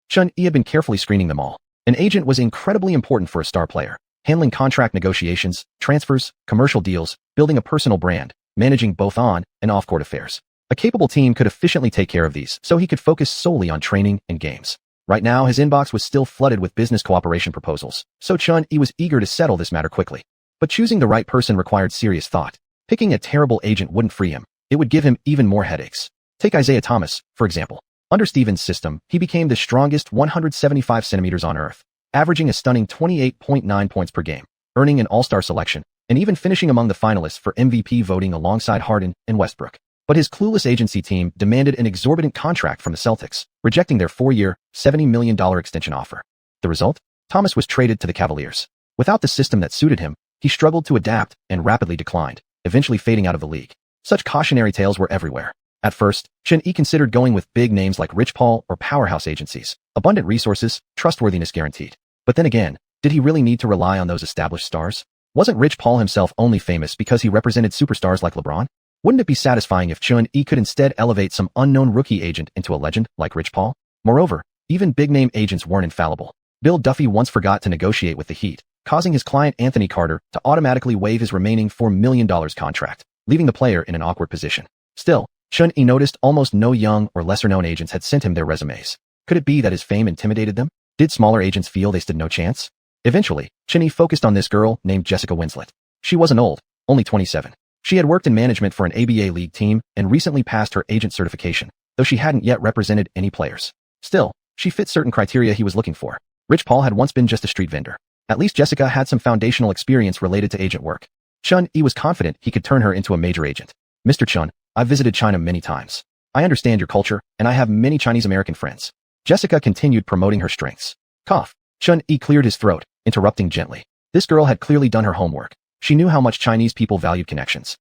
Xiuxian had been carefully screening them all. An agent was incredibly important for a star player, handling contract negotiations, transfers, commercial deals, building a personal brand, managing both on and off-court affairs. A capable team could efficiently take care of these, so he could focus solely on training and games. Right now, his inbox was still flooded with business cooperation proposals, so Xiuxian was eager to settle this matter quickly. But choosing the right person required serious thought. Picking a terrible agent wouldn't free him. It would give him even more headaches. Take Isaiah Thomas, for example. Under Stevens' system, he became the strongest 175 centimeters on earth, averaging a stunning 28.9 points per game, earning an all-star selection, and even finishing among the finalists for MVP voting alongside Harden and Westbrook. But his clueless agency team demanded an exorbitant contract from the Celtics, rejecting their 4-year, $70 million extension offer. The result? Thomas was traded to the Cavaliers. Without the system that suited him, he struggled to adapt and rapidly declined, eventually fading out of the league. Such cautionary tales were everywhere. At first, Xiuxian considered going with big names like Rich Paul or powerhouse agencies, abundant resources, trustworthiness guaranteed. But then again, did he really need to rely on those established stars? Wasn't Rich Paul himself only famous because he represented superstars like LeBron? Wouldn't it be satisfying if Xuan could instead elevate some unknown rookie agent into a legend like Rich Paul? Moreover, even big-name agents weren't infallible. Bill Duffy once forgot to negotiate with the Heat, causing his client Anthony Carter to automatically waive his remaining $4 million contract, leaving the player in an awkward position. Still, Xuan noticed almost no young or lesser-known agents had sent him their resumes. Could it be that his fame intimidated them? Did smaller agents feel they stood no chance? Eventually, Xuan focused on this girl named Jessica Winslet. She wasn't old, only 27. She had worked in management for an ABA league team and recently passed her agent certification, though she hadn't yet represented any players. Still, she fit certain criteria he was looking for. Rich Paul had once been just a street vendor. At least Jessica had some foundational experience related to agent work. Xuan was confident he could turn her into a major agent. Mr. Xuan, I've visited China many times. I understand your culture, and I have many Chinese American friends. Jessica continued promoting her strengths. Cough. Xuan cleared his throat, interrupting gently. This girl had clearly done her homework. She knew how much Chinese people valued connections.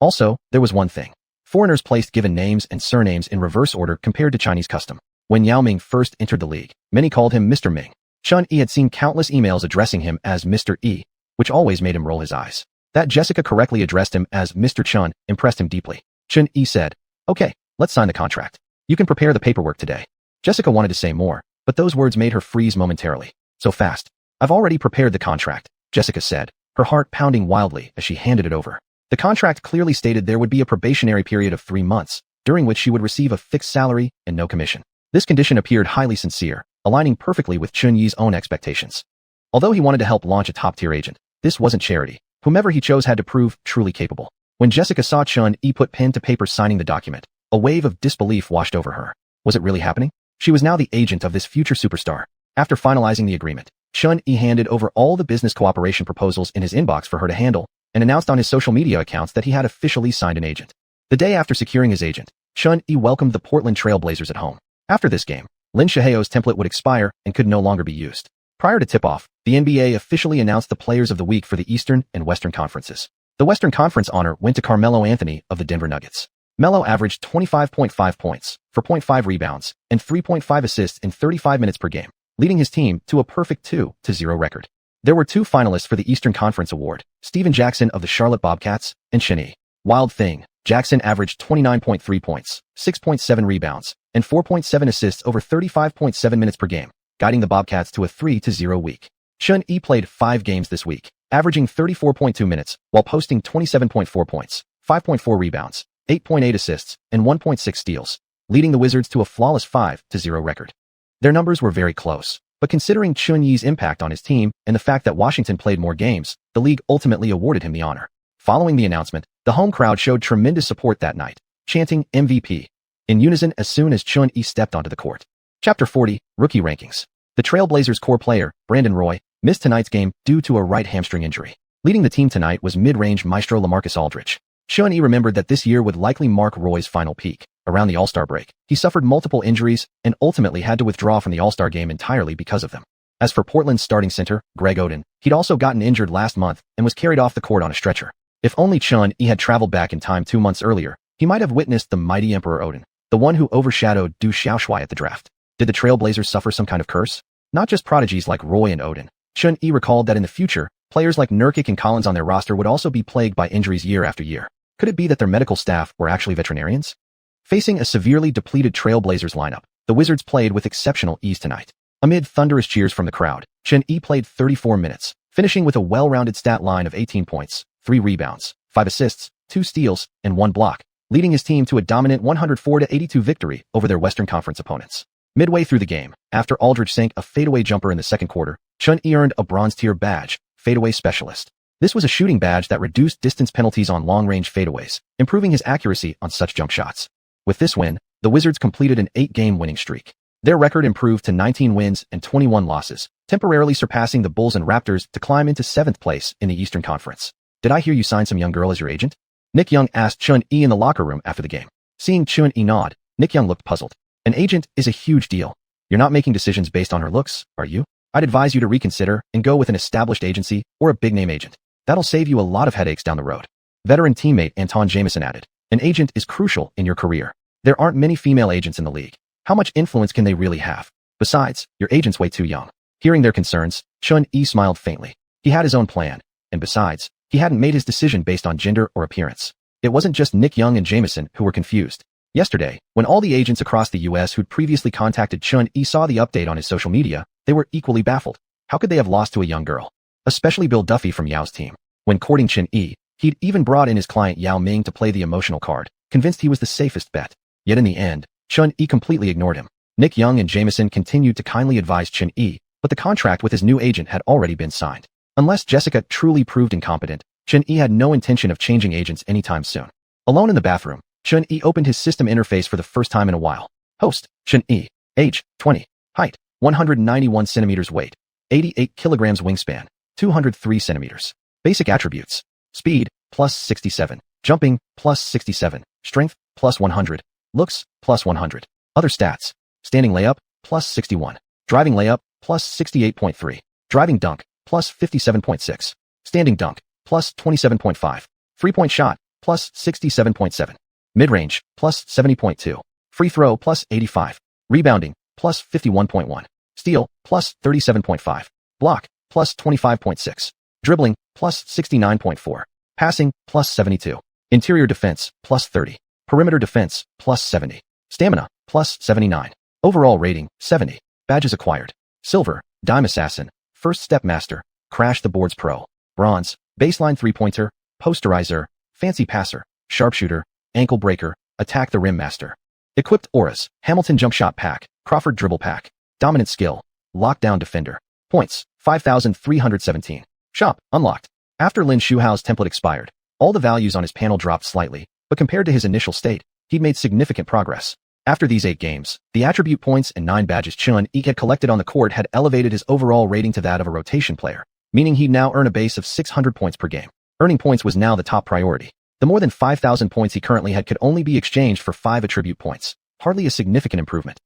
Also, there was one thing. Foreigners placed given names and surnames in reverse order compared to Chinese custom. When Yao Ming first entered the league, many called him Mr. Ming. Xuan had seen countless emails addressing him as Mr. E, which always made him roll his eyes. That Jessica correctly addressed him as Mr. Xuan impressed him deeply. Xuan said, "Okay, let's sign the contract. You can prepare the paperwork today." Jessica wanted to say more, but those words made her freeze momentarily. So fast. "I've already prepared the contract," Jessica said, her heart pounding wildly as she handed it over. The contract clearly stated there would be a probationary period of 3 months, during which she would receive a fixed salary and no commission. This condition appeared highly sincere, aligning perfectly with Xuan own expectations. Although he wanted to help launch a top-tier agent, this wasn't charity. Whomever he chose had to prove truly capable. When Jessica saw Xuan put pen to paper signing the document, a wave of disbelief washed over her. Was it really happening? She was now the agent of this future superstar. After finalizing the agreement, Xuan handed over all the business cooperation proposals in his inbox for her to handle and announced on his social media accounts that he had officially signed an agent. The day after securing his agent, Xuan welcomed the Portland Trail Blazers at home. After this game, Lin Shaheo's template would expire and could no longer be used. Prior to tip-off, the NBA officially announced the Players of the Week for the Eastern and Western Conferences. The Western Conference honor went to Carmelo Anthony of the Denver Nuggets. Melo averaged 25.5 points, 4.5 rebounds, and 3.5 assists in 35 minutes per game, leading his team to a perfect 2-0 record. There were 2 finalists for the Eastern Conference Award, Stephen Jackson of the Charlotte Bobcats and Xuan. Wild thing, Jackson averaged 29.3 points, 6.7 rebounds, and 4.7 assists over 35.7 minutes per game, guiding the Bobcats to a 3-0 week. Xuan played 5 games this week, averaging 34.2 minutes, while posting 27.4 points, 5.4 rebounds, 8.8 assists, and 1.6 steals, leading the Wizards to a flawless 5-0 record. Their numbers were very close, but considering Xuan's impact on his team and the fact that Washington played more games, the league ultimately awarded him the honor. Following the announcement, the home crowd showed tremendous support that night, chanting MVP in unison as soon as Xuan stepped onto the court. Chapter 40, Rookie Rankings. The Trailblazers' core player, Brandon Roy, missed tonight's game due to a right hamstring injury. Leading the team tonight was mid-range maestro LaMarcus Aldridge. Xuan remembered that this year would likely mark Roy's final peak. Around the All-Star break, he suffered multiple injuries and ultimately had to withdraw from the All-Star game entirely because of them. As for Portland's starting center, Greg Oden, he'd also gotten injured last month and was carried off the court on a stretcher. If only Xuan had traveled back in time 2 months earlier, he might have witnessed the mighty Emperor Oden, the one who overshadowed Du Xiaoxuan at the draft. Did the Trailblazers suffer some kind of curse? Not just prodigies like Roy and Oden. Xuan recalled that in the future, players like Nurkic and Collins on their roster would also be plagued by injuries year after year. Could it be that their medical staff were actually veterinarians? Facing a severely depleted Trailblazers lineup, the Wizards played with exceptional ease tonight. Amid thunderous cheers from the crowd, Xuan played 34 minutes, finishing with a well-rounded stat line of 18 points, 3 rebounds, 5 assists, 2 steals, and 1 block, leading his team to a dominant 104-82 victory over their Western Conference opponents. Midway through the game, after Aldridge sank a fadeaway jumper in the second quarter, Xuan earned a bronze-tier badge, Fadeaway Specialist. This was a shooting badge that reduced distance penalties on long-range fadeaways, improving his accuracy on such jump shots. With this win, the Wizards completed an 8-game winning streak. Their record improved to 19 wins and 21 losses, temporarily surpassing the Bulls and Raptors to climb into 7th place in the Eastern Conference. "Did I hear you sign some young girl as your agent?" Nick Young asked Xuan in the locker room after the game. Seeing Xuan nod, Nick Young looked puzzled. "An agent is a huge deal. You're not making decisions based on her looks, are you? I'd advise you to reconsider and go with an established agency or a big-name agent. That'll save you a lot of headaches down the road." Veteran teammate Anton Jamison added, "An agent is crucial in your career. There aren't many female agents in the league. How much influence can they really have? Besides, your agent's way too young." Hearing their concerns, Xuan smiled faintly. He had his own plan. and besides, he hadn't made his decision based on gender or appearance. It wasn't just Nick Young and Jameson who were confused. Yesterday, when all the agents across the US who'd previously contacted Chun-Yi saw the update on his social media, they were equally baffled. How could they have lost to a young girl? Especially Bill Duffy from Yao's team. When courting Chun-Yi, he'd even brought in his client Yao Ming to play the emotional card, convinced he was the safest bet. Yet in the end, Chun-Yi completely ignored him. Nick Young and Jameson continued to kindly advise Chun-Yi, but the contract with his new agent had already been signed. Unless Jessica truly proved incompetent, Chun-Yi had no intention of changing agents anytime soon. Alone in the bathroom, Chun-Yi opened his system interface for the first time in a while. Host, Chun-Yi. Age, 20. Height, 191 centimeters. Weight, 88 kilograms. Wingspan, 203 centimeters. Basic attributes. Speed, plus 67. Jumping, plus 67. Strength, plus 100. Looks, plus 100. Other stats. Standing layup, plus 61. Driving layup, plus 68.3. Driving dunk, plus 57.6. Standing dunk, plus 27.5. Three-point shot, plus 67.7. Mid-range, plus 70.2. Free throw, plus 85. Rebounding, plus 51.1. Steal, plus 37.5. Block, plus 25.6. Dribbling, plus 69.4. Passing, plus 72. Interior defense, plus 30. Perimeter defense, plus 70. Stamina, plus 79. Overall rating, 70. Badges acquired. Silver, Dime Assassin, First Step Master, Crash the Boards Pro. Bronze, Baseline Three-Pointer, Posterizer, Fancy Passer, Sharpshooter, Ankle Breaker, Attack the Rim Master. Equipped auras, Hamilton Jump Shot Pack, Crawford Dribble Pack. Dominant Skill, Lockdown Defender. Points, 5,317. Shop, unlocked. After Lin Shuhao's template expired, all the values on his panel dropped slightly, but compared to his initial state, he'd made significant progress. After these 8 games, the attribute points and 9 badges Chun-Yi had collected on the court had elevated his overall rating to that of a rotation player, meaning he'd now earn a base of 600 points per game. Earning points was now the top priority. The more than 5,000 points he currently had could only be exchanged for 5 attribute points, hardly a significant improvement.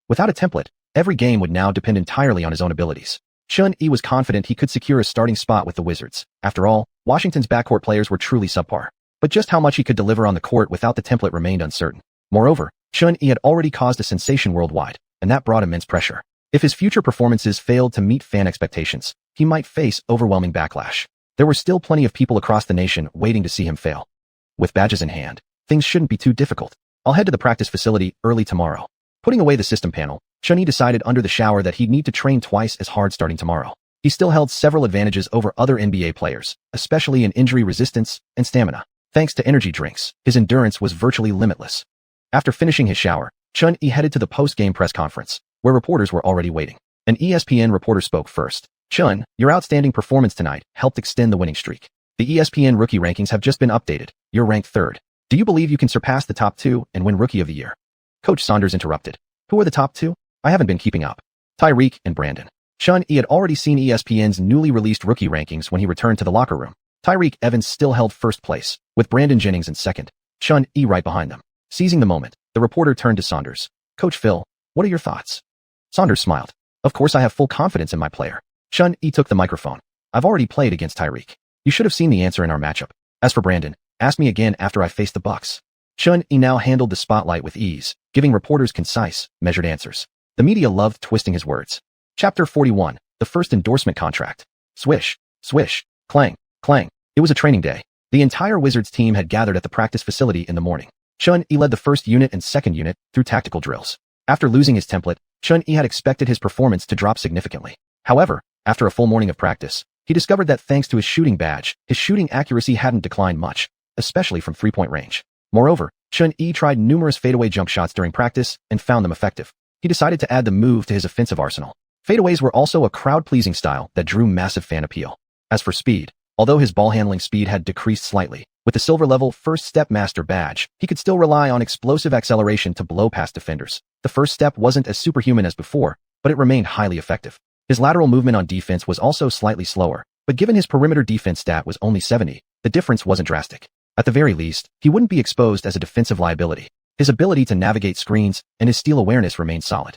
Without a template, every game would now depend entirely on his own abilities. Chun-Yi was confident he could secure a starting spot with the Wizards. After all, Washington's backcourt players were truly subpar. But just how much he could deliver on the court without the template remained uncertain. Moreover, Chun-Yi had already caused a sensation worldwide, and that brought immense pressure. If his future performances failed to meet fan expectations, he might face overwhelming backlash. There were still plenty of people across the nation waiting to see him fail. With badges in hand, things shouldn't be too difficult. I'll head to the practice facility early tomorrow. Putting away the system panel, Chun-Yi decided under the shower that he'd need to train twice as hard starting tomorrow. He still held several advantages over other NBA players, especially in injury resistance and stamina. Thanks to energy drinks, his endurance was virtually limitless. After finishing his shower, Chun-Yi headed to the post-game press conference, where reporters were already waiting. An ESPN reporter spoke first. Chun, your outstanding performance tonight helped extend the winning streak. The ESPN rookie rankings have just been updated. You're ranked 3rd. Do you believe you can surpass the top 2 and win Rookie of the Year? Coach Saunders interrupted. Who are the top 2? I haven't been keeping up. Tyreek and Brandon. Chun-Yi had already seen ESPN's newly released rookie rankings when he returned to the locker room. Tyreek Evans still held first place, with Brandon Jennings in second. Chun-Yi right behind them. Seizing the moment, the reporter turned to Saunders. Coach Phil, what are your thoughts? Saunders smiled. Of course I have full confidence in my player. Chun-Yi took the microphone. I've already played against Tyreek. You should have seen the answer in our matchup. As for Brandon, ask me again after I face the Bucks. Chun-Yi now handled the spotlight with ease, giving reporters concise, measured answers. The media loved twisting his words. Chapter 41, the first endorsement contract. Swish, swish, clang, clang. It was a training day. The entire Wizards team had gathered at the practice facility in the morning. Chun-Yi led the first unit and second unit through tactical drills. After losing his template, Chun-Yi had expected his performance to drop significantly. However, after a full morning of practice, he discovered that thanks to his shooting badge, his shooting accuracy hadn't declined much, especially from three-point range. Moreover, Chun-Yi tried numerous fadeaway jump shots during practice and found them effective. He decided to add the move to his offensive arsenal. Fadeaways were also a crowd-pleasing style that drew massive fan appeal. As for speed, although his ball handling speed had decreased slightly, with the silver-level First Step Master badge, he could still rely on explosive acceleration to blow past defenders. The first step wasn't as superhuman as before, but it remained highly effective. His lateral movement on defense was also slightly slower, but given his perimeter defense stat was only 70, the difference wasn't drastic. At the very least, he wouldn't be exposed as a defensive liability. His ability to navigate screens and his steal awareness remained solid.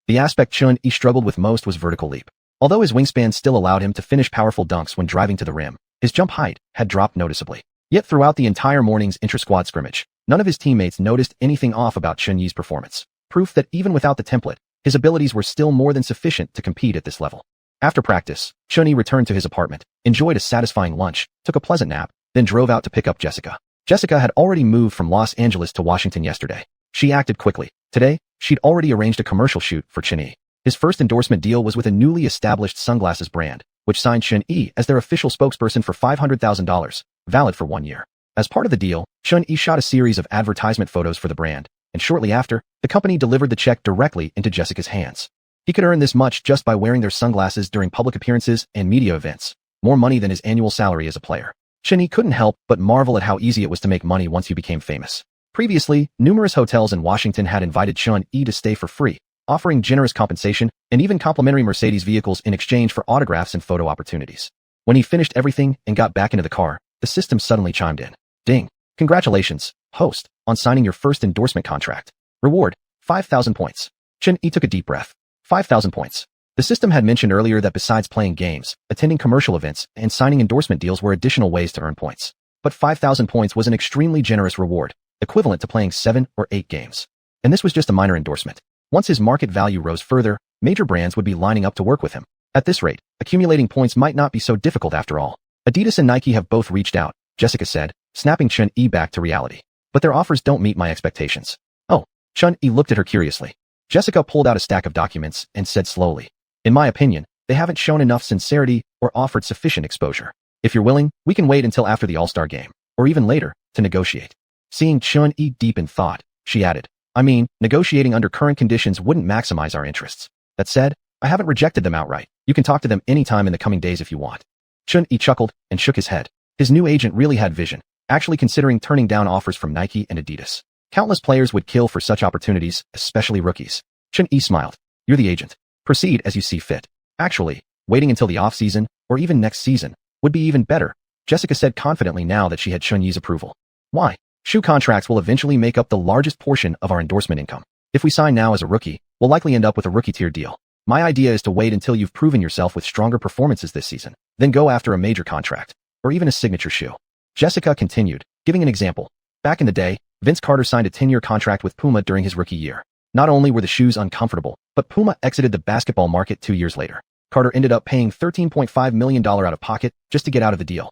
The aspect Chun-Yi struggled with most was vertical leap. Although his wingspan still allowed him to finish powerful dunks when driving to the rim, his jump height had dropped noticeably. Yet throughout the entire morning's intra-squad scrimmage, none of his teammates noticed anything off about Chun-Yi's performance. Proof that even without the template, his abilities were still more than sufficient to compete at this level. After practice, Chun-Yi returned to his apartment, enjoyed a satisfying lunch, took a pleasant nap, then drove out to pick up Jessica. Jessica had already moved from Los Angeles to Washington yesterday. She acted quickly. Today, she'd already arranged a commercial shoot for Xian. His first endorsement deal was with a newly established sunglasses brand, which signed Xian as their official spokesperson for $500,000, valid for 1 year. As part of the deal, Xian shot a series of advertisement photos for the brand, and shortly after, the company delivered the check directly into Jessica's hands. He could earn this much just by wearing their sunglasses during public appearances and media events, more money than his annual salary as a player. Xian couldn't help but marvel at how easy it was to make money once you became famous. Previously, numerous hotels in Washington had invited Xian to stay for free, offering generous compensation and even complimentary Mercedes vehicles in exchange for autographs and photo opportunities. When he finished everything and got back into the car, the system suddenly chimed in. Ding! Congratulations, host, on signing your first endorsement contract. Reward, 5,000 points. Xian took a deep breath. 5,000 points. The system had mentioned earlier that besides playing games, attending commercial events, and signing endorsement deals were additional ways to earn points. But 5,000 points was an extremely generous reward, equivalent to playing 7 or 8 games. And this was just a minor endorsement. Once his market value rose further, major brands would be lining up to work with him. At this rate, accumulating points might not be so difficult after all. Adidas and Nike have both reached out, Jessica said, snapping Xian back to reality. But their offers don't meet my expectations. Oh, Xian looked at her curiously. Jessica pulled out a stack of documents and said slowly, in my opinion, they haven't shown enough sincerity or offered sufficient exposure. If you're willing, we can wait until after the All-Star game, or even later, to negotiate. Seeing Xian deep in thought, she added, I mean, negotiating under current conditions wouldn't maximize our interests. That said, I haven't rejected them outright. You can talk to them anytime in the coming days if you want. Xian chuckled and shook his head. His new agent really had vision, actually considering turning down offers from Nike and Adidas. Countless players would kill for such opportunities, especially rookies. Xian smiled. You're the agent. Proceed as you see fit. Actually, waiting until the off-season, or even next season, would be even better, Jessica said confidently now that she had Xian's approval. Why? Shoe contracts will eventually make up the largest portion of our endorsement income. If we sign now as a rookie, we'll likely end up with a rookie-tier deal. My idea is to wait until you've proven yourself with stronger performances this season, then go after a major contract, or even a signature shoe. Jessica continued, giving an example. Back in the day, Vince Carter signed a 10-year contract with Puma during his rookie year. Not only were the shoes uncomfortable, but Puma exited the basketball market 2 years later. Carter ended up paying $13.5 million out of pocket just to get out of the deal.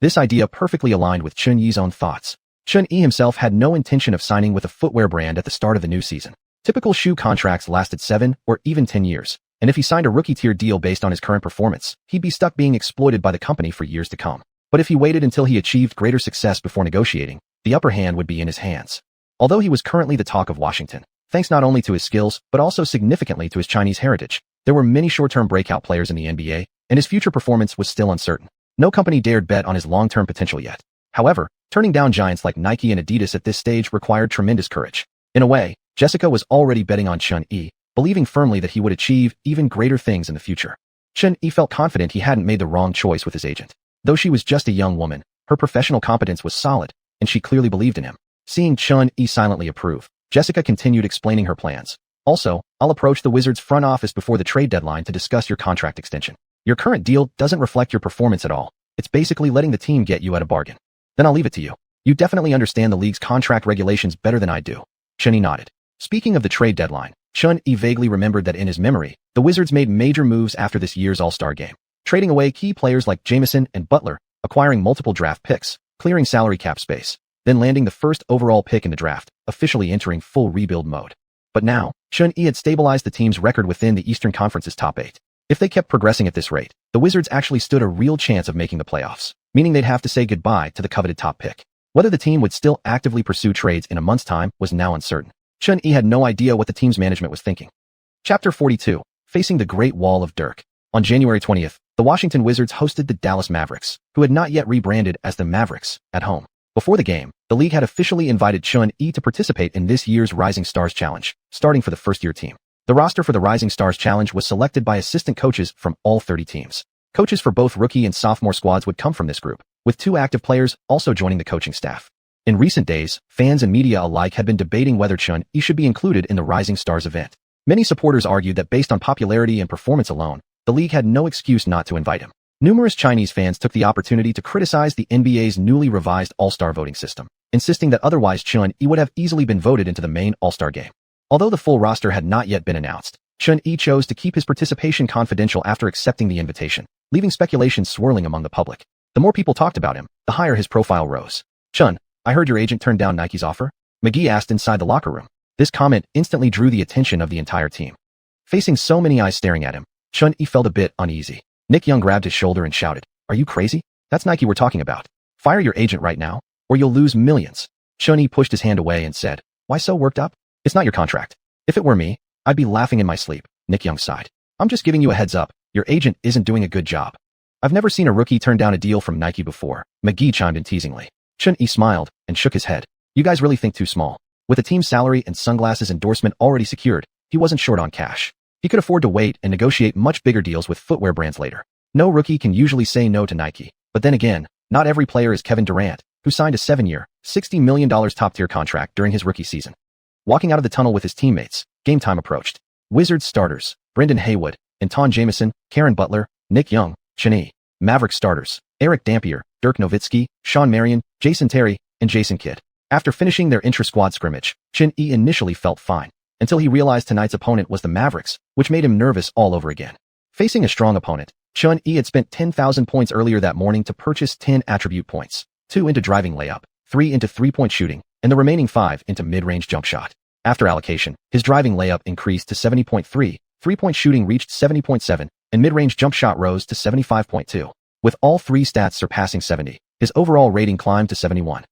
This idea perfectly aligned with Xian's own thoughts. Xian himself had no intention of signing with a footwear brand at the start of the new season. Typical shoe contracts lasted 7 or even 10 years, and if he signed a rookie-tier deal based on his current performance, he'd be stuck being exploited by the company for years to come. But if he waited until he achieved greater success before negotiating, the upper hand would be in his hands. Although he was currently the talk of Washington, thanks not only to his skills, but also significantly to his Chinese heritage, there were many short-term breakout players in the NBA, and his future performance was still uncertain. No company dared bet on his long-term potential yet. However, turning down giants like Nike and Adidas at this stage required tremendous courage. In a way, Jessica was already betting on Xian, believing firmly that he would achieve even greater things in the future. Xian felt confident he hadn't made the wrong choice with his agent. Though she was just a young woman, her professional competence was solid, and she clearly believed in him. Seeing Xian silently approve, Jessica continued explaining her plans. Also, I'll approach the Wizards front office before the trade deadline to discuss your contract extension. Your current deal doesn't reflect your performance at all. It's basically letting the team get you at a bargain. Then I'll leave it to you. You definitely understand the league's contract regulations better than I do. Xian nodded. Speaking of the trade deadline, Xian vaguely remembered that in his memory, the Wizards made major moves after this year's All-Star game, trading away key players like Jamison and Butler, acquiring multiple draft picks, clearing salary cap space, then landing the first overall pick in the draft, officially entering full rebuild mode. But now, Xian had stabilized the team's record within the Eastern Conference's top 8. If they kept progressing at this rate, the Wizards actually stood a real chance of making the playoffs, meaning they'd have to say goodbye to the coveted top pick. Whether the team would still actively pursue trades in a month's time was now uncertain. Xian had no idea what the team's management was thinking. Chapter 42, Facing the Great Wall of Dirk. On January 20th, the Washington Wizards hosted the Dallas Mavericks, who had not yet rebranded as the Mavericks, at home. Before the game, the league had officially invited Xian to participate in this year's Rising Stars Challenge, starting for the first-year team. The roster for the Rising Stars Challenge was selected by assistant coaches from all 30 teams. Coaches for both rookie and sophomore squads would come from this group, with 2 active players also joining the coaching staff. In recent days, fans and media alike had been debating whether Xian should be included in the Rising Stars event. Many supporters argued that based on popularity and performance alone, the league had no excuse not to invite him. Numerous Chinese fans took the opportunity to criticize the NBA's newly revised All-Star voting system, insisting that otherwise Xian would have easily been voted into the main All-Star game. Although the full roster had not yet been announced, Xian chose to keep his participation confidential after accepting the invitation. leaving speculation swirling among the public. The more people talked about him, the higher his profile rose. "Chun, I heard your agent turned down Nike's offer?" McGee asked inside the locker room. This comment instantly drew the attention of the entire team. Facing so many eyes staring at him, Chun-Yi felt a bit uneasy. Nick Young grabbed his shoulder and shouted, "Are you crazy? That's Nike we're talking about. Fire your agent right now, or you'll lose millions." Chun-Yi pushed his hand away and said, "Why so worked up? It's not your contract. If it were me, I'd be laughing in my sleep." Nick Young sighed. "I'm just giving you a heads up. Your agent isn't doing a good job." "I've never seen a rookie turn down a deal from Nike before," McGee chimed in teasingly. Chun-Yi smiled and shook his head. "You guys really think too small." With the team's salary and sunglasses endorsement already secured, he wasn't short on cash. He could afford to wait and negotiate much bigger deals with footwear brands later. No rookie can usually say no to Nike. But then again, not every player is Kevin Durant, who signed a 7-year, $60 million top-tier contract during his rookie season. Walking out of the tunnel with his teammates, game time approached. Wizards starters, Brendan Haywood, Anton Jameson, Karen Butler, Nick Young, Chun-Yi. Mavericks starters, Eric Dampier, Dirk Nowitzki, Shawn Marion, Jason Terry, and Jason Kidd. After finishing their intra-squad scrimmage, Chun-Yi initially felt fine, until he realized tonight's opponent was the Mavericks, which made him nervous all over again. Facing a strong opponent, Chun-Yi had spent 10,000 points earlier that morning to purchase 10 attribute points, 2 into driving layup, 3 into three-point shooting, and the remaining 5 into mid-range jump shot. After allocation, his driving layup increased to 70.3, three-point shooting reached 70.7, and mid-range jump shot rose to 75.2. With all three stats surpassing 70, his overall rating climbed to 71.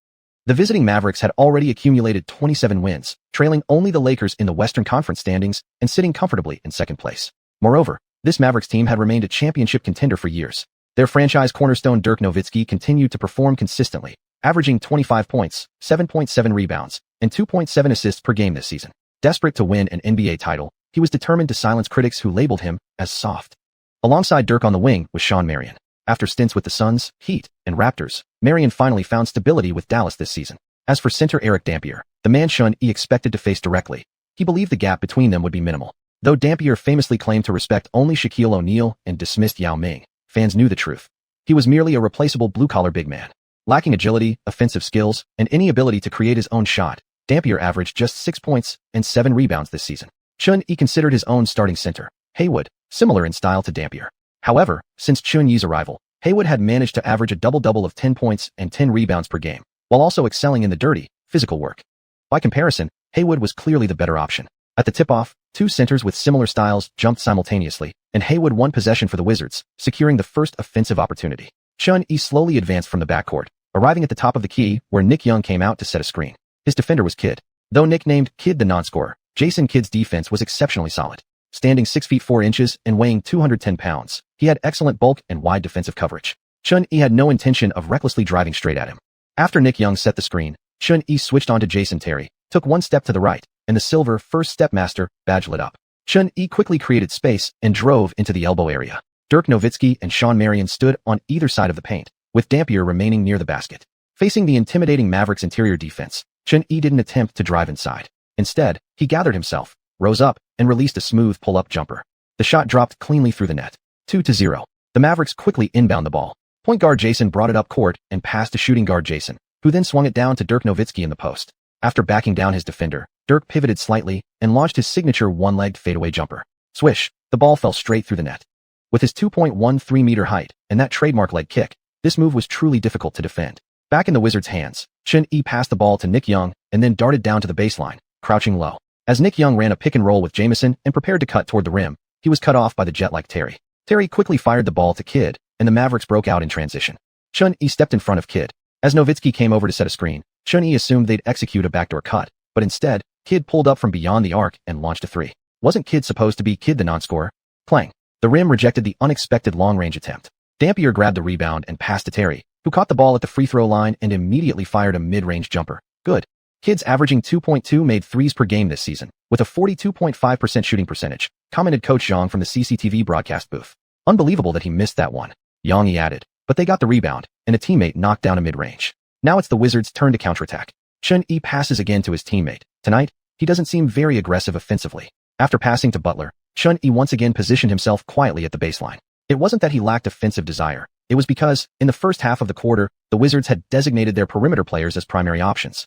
The visiting Mavericks had already accumulated 27 wins, trailing only the Lakers in the Western Conference standings and sitting comfortably in second place. Moreover, this Mavericks team had remained a championship contender for years. Their franchise cornerstone Dirk Nowitzki continued to perform consistently, averaging 25 points, 7.7 rebounds, and 2.7 assists per game this season. Desperate to win an NBA title, he was determined to silence critics who labeled him as soft. Alongside Dirk on the wing was Shawn Marion. After stints with the Suns, Heat, and Raptors, Marion finally found stability with Dallas this season. As for center Eric Dampier, the man Chun-Yi expected to face directly, he believed the gap between them would be minimal. Though Dampier famously claimed to respect only Shaquille O'Neal and dismissed Yao Ming, fans knew the truth. He was merely a replaceable blue-collar big man. Lacking agility, offensive skills, and any ability to create his own shot, Dampier averaged just 6 points and 7 rebounds this season. Chun-Yi considered his own starting center, Haywood, similar in style to Dampier. However, since Chun-Yi's arrival, Haywood had managed to average a double-double of 10 points and 10 rebounds per game, while also excelling in the dirty, physical work. By comparison, Haywood was clearly the better option. At the tip-off, two centers with similar styles jumped simultaneously, and Haywood won possession for the Wizards, securing the first offensive opportunity. Chun-Yi slowly advanced from the backcourt, arriving at the top of the key where Nick Young came out to set a screen. His defender was Kidd. Though nicknamed Kidd the non-scorer, Jason Kidd's defense was exceptionally solid. Standing 6 feet 4 inches and weighing 210 pounds, he had excellent bulk and wide defensive coverage. Chun-Yi had no intention of recklessly driving straight at him. After Nick Young set the screen, Chun-Yi switched on to Jason Terry, took one step to the right, and the silver first step master badge lit up. Chun-Yi quickly created space and drove into the elbow area. Dirk Nowitzki and Shawn Marion stood on either side of the paint, with Dampier remaining near the basket. Facing the intimidating Mavericks' interior defense, Chun-Yi didn't attempt to drive inside. Instead, he gathered himself, rose up, and released a smooth pull-up jumper. The shot dropped cleanly through the net. 2-0. The Mavericks quickly inbound the ball. Point guard Jason brought it up court and passed to shooting guard Jason, who then swung it down to Dirk Nowitzki in the post. After backing down his defender, Dirk pivoted slightly and launched his signature one-legged fadeaway jumper. Swish, the ball fell straight through the net. With his 2.13-meter height and that trademark leg kick, this move was truly difficult to defend. Back in the Wizards' hands, Chun-Yi passed the ball to Nick Young and then darted down to the baseline, crouching low. As Nick Young ran a pick-and-roll with Jameson and prepared to cut toward the rim, he was cut off by the jet-like Terry. Terry quickly fired the ball to Kidd, and the Mavericks broke out in transition. Chun-Yi stepped in front of Kidd. As Nowitzki came over to set a screen, Chun-Yi assumed they'd execute a backdoor cut, but instead, Kidd pulled up from beyond the arc and launched a three. Wasn't Kidd supposed to be Kidd the non-scorer? Clang. The rim rejected the unexpected long-range attempt. Dampier grabbed the rebound and passed to Terry, who caught the ball at the free throw line and immediately fired a mid-range jumper. Good. Kidd's averaging 2.2 made threes per game this season, with a 42.5% shooting percentage, commented Coach Zhang from the CCTV broadcast booth. Unbelievable that he missed that one. Yang he added, but they got the rebound, and a teammate knocked down a mid-range. Now it's the Wizards' turn to counterattack. Chun-Yi passes again to his teammate. Tonight, he doesn't seem very aggressive offensively. After passing to Butler, Chun-Yi once again positioned himself quietly at the baseline. It wasn't that he lacked offensive desire. It was because, in the first half of the quarter, the Wizards had designated their perimeter players as primary options.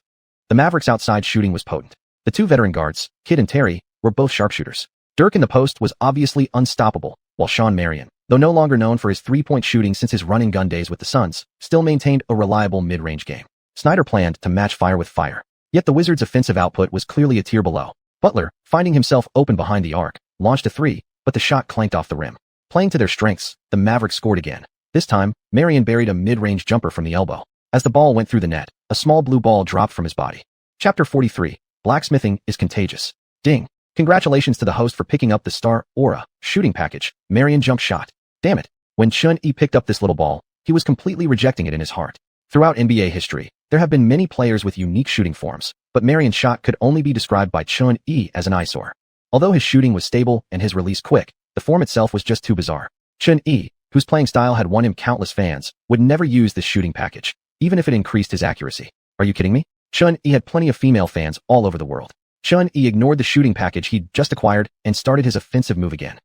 The Mavericks' outside shooting was potent. The two veteran guards, Kidd and Terry, were both sharpshooters. Dirk in the post was obviously unstoppable, while Shawn Marion, though no longer known for his three-point shooting since his run-and-gun days with the Suns, still maintained a reliable mid-range game. Snyder planned to match fire with fire. Yet the Wizards' offensive output was clearly a tier below. Butler, finding himself open behind the arc, launched a three, but the shot clanked off the rim. Playing to their strengths, the Mavericks scored again. This time, Marion buried a mid-range jumper from the elbow. As the ball went through the net, a small blue ball dropped from his body. Chapter 43. Blacksmithing is contagious. Ding. Congratulations to the host for picking up the Star Aura shooting package. Marion jump shot. Damn it. When Chun-Yi picked up this little ball, he was completely rejecting it in his heart. Throughout NBA history, there have been many players with unique shooting forms, but Marion's shot could only be described by Chun-Yi as an eyesore. Although his shooting was stable and his release quick, the form itself was just too bizarre. Chun-Yi, whose playing style had won him countless fans, would never use this shooting package, even if it increased his accuracy. Are you kidding me? Chun-Yi had plenty of female fans all over the world. Chun-Yi ignored the shooting package he'd just acquired and started his offensive move again.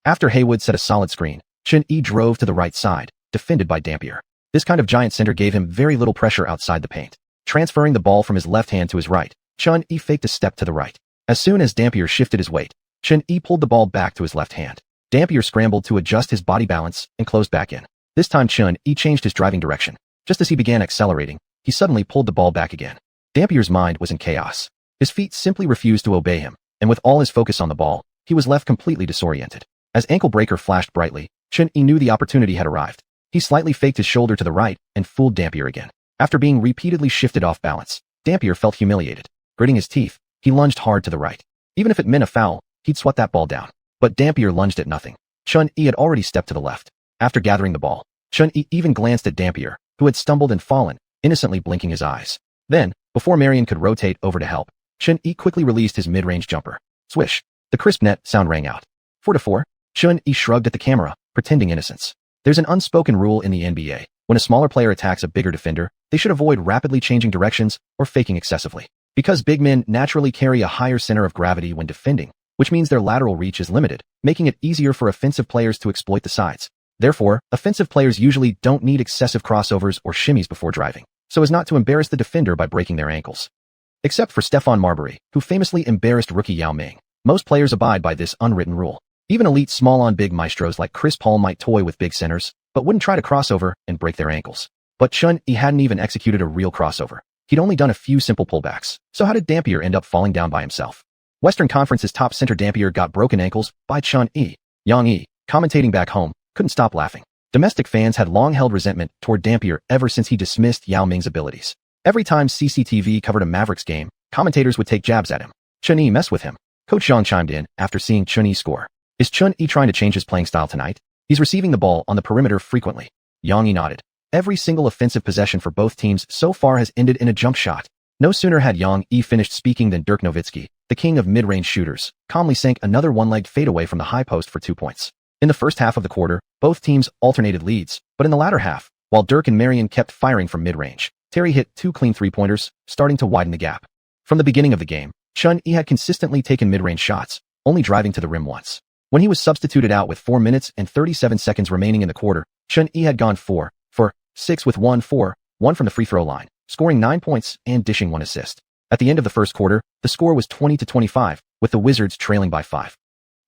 After Haywood set a solid screen, Chun-Yi drove to the right side, defended by Dampier. This kind of giant center gave him very little pressure outside the paint. Transferring the ball from his left hand to his right, Chun-Yi faked a step to the right. As soon as Dampier shifted his weight, Chun-Yi pulled the ball back to his left hand. Dampier scrambled to adjust his body balance and closed back in. This time Chun-Yi changed his driving direction. Just as he began accelerating, he suddenly pulled the ball back again. Dampier's mind was in chaos. His feet simply refused to obey him, and with all his focus on the ball, he was left completely disoriented. As ankle breaker flashed brightly, Chun-Yi knew the opportunity had arrived. He slightly faked his shoulder to the right and fooled Dampier again. After being repeatedly shifted off balance, Dampier felt humiliated. Gritting his teeth, he lunged hard to the right. Even if it meant a foul, he'd swat that ball down. But Dampier lunged at nothing. Chun-Yi had already stepped to the left. After gathering the ball, Chun-Yi even glanced at Dampier, who had stumbled and fallen, innocently blinking his eyes. Then, before Marion could rotate over to help, Chun-Yi quickly released his mid-range jumper. Swish. The crisp net sound rang out. 4-4. Chun-Yi shrugged at the camera, pretending innocence. There's an unspoken rule in the NBA. When a smaller player attacks a bigger defender, they should avoid rapidly changing directions or faking excessively. Because big men naturally carry a higher center of gravity when defending, which means their lateral reach is limited, making it easier for offensive players to exploit the sides. Therefore, offensive players usually don't need excessive crossovers or shimmies before driving, so as not to embarrass the defender by breaking their ankles. Except for Stephon Marbury, who famously embarrassed rookie Yao Ming. Most players abide by this unwritten rule. Even elite small-on-big maestros like Chris Paul might toy with big centers, but wouldn't try to crossover and break their ankles. But Chun-Yi hadn't even executed a real crossover. He'd only done a few simple pullbacks. So how did Dampier end up falling down by himself? Western Conference's top center Dampier got broken ankles by Chun-Yi. Yang Yi, commentating back home, couldn't stop laughing. Domestic fans had long held resentment toward Dampier ever since he dismissed Yao Ming's abilities. Every time CCTV covered a Mavericks game, commentators would take jabs at him. Chun-Yi messed with him. Coach Zhang chimed in after seeing Chun-Yi score. Is Chun-Yi trying to change his playing style tonight? He's receiving the ball on the perimeter frequently. Yang Yi nodded. Every single offensive possession for both teams so far has ended in a jump shot. No sooner had Yang Yi finished speaking than Dirk Nowitzki, the king of mid-range shooters, calmly sank another one-legged fadeaway from the high post for 2 points. In the first half of the quarter, both teams alternated leads, but in the latter half, while Dirk and Marion kept firing from mid-range, Terry hit 2 clean three-pointers, starting to widen the gap. From the beginning of the game, Chun-Yi had consistently taken mid-range shots, only driving to the rim once. When he was substituted out with 4 minutes and 37 seconds remaining in the quarter, Chun-Yi had gone 4 for 6 with 1 for 1 from the free throw line, scoring 9 points and dishing 1 assist. At the end of the first quarter, the score was 20-25, with the Wizards trailing by 5.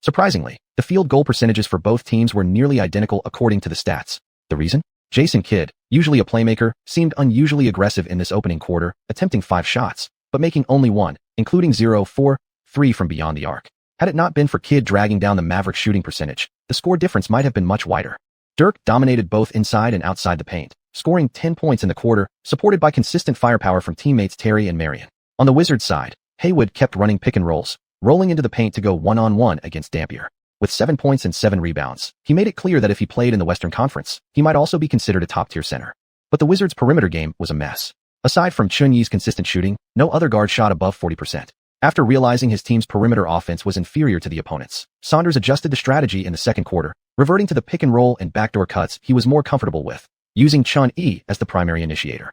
Surprisingly, the field goal percentages for both teams were nearly identical according to the stats. The reason? Jason Kidd, usually a playmaker, seemed unusually aggressive in this opening quarter, attempting 5 shots, but making only 1, including 0-for-3 from beyond the arc. Had it not been for Kidd dragging down the Mavericks shooting percentage, the score difference might have been much wider. Dirk dominated both inside and outside the paint, scoring 10 points in the quarter, supported by consistent firepower from teammates Terry and Marion. On the Wizards side, Haywood kept running pick and rolls, rolling into the paint to go one-on-one against Dampier. With 7 points and 7 rebounds, he made it clear that if he played in the Western Conference, he might also be considered a top-tier center. But the Wizards' perimeter game was a mess. Aside from Chun-Yi's consistent shooting, no other guard shot above 40%. After realizing his team's perimeter offense was inferior to the opponent's, Saunders adjusted the strategy in the second quarter, reverting to the pick and roll and backdoor cuts he was more comfortable with, using Chun-Yi as the primary initiator.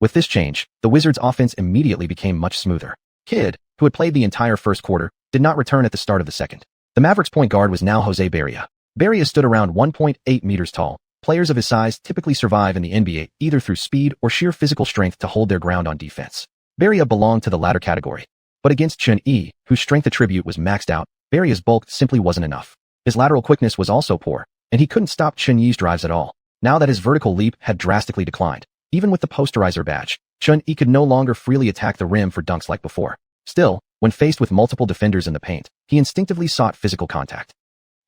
With this change, the Wizards' offense immediately became much smoother. Kidd, who had played the entire first quarter, did not return at the start of the second. The Mavericks' point guard was now Jose Barria. Barria stood around 1.8 meters tall. Players of his size typically survive in the NBA either through speed or sheer physical strength to hold their ground on defense. Barria belonged to the latter category. But against Chun-Yi, whose strength attribute was maxed out, Barria's bulk simply wasn't enough. His lateral quickness was also poor, and he couldn't stop Chun Yi's drives at all. Now that his vertical leap had drastically declined, even with the Posterizer badge, Chun Yi could no longer freely attack the rim for dunks like before. Still, when faced with multiple defenders in the paint, he instinctively sought physical contact.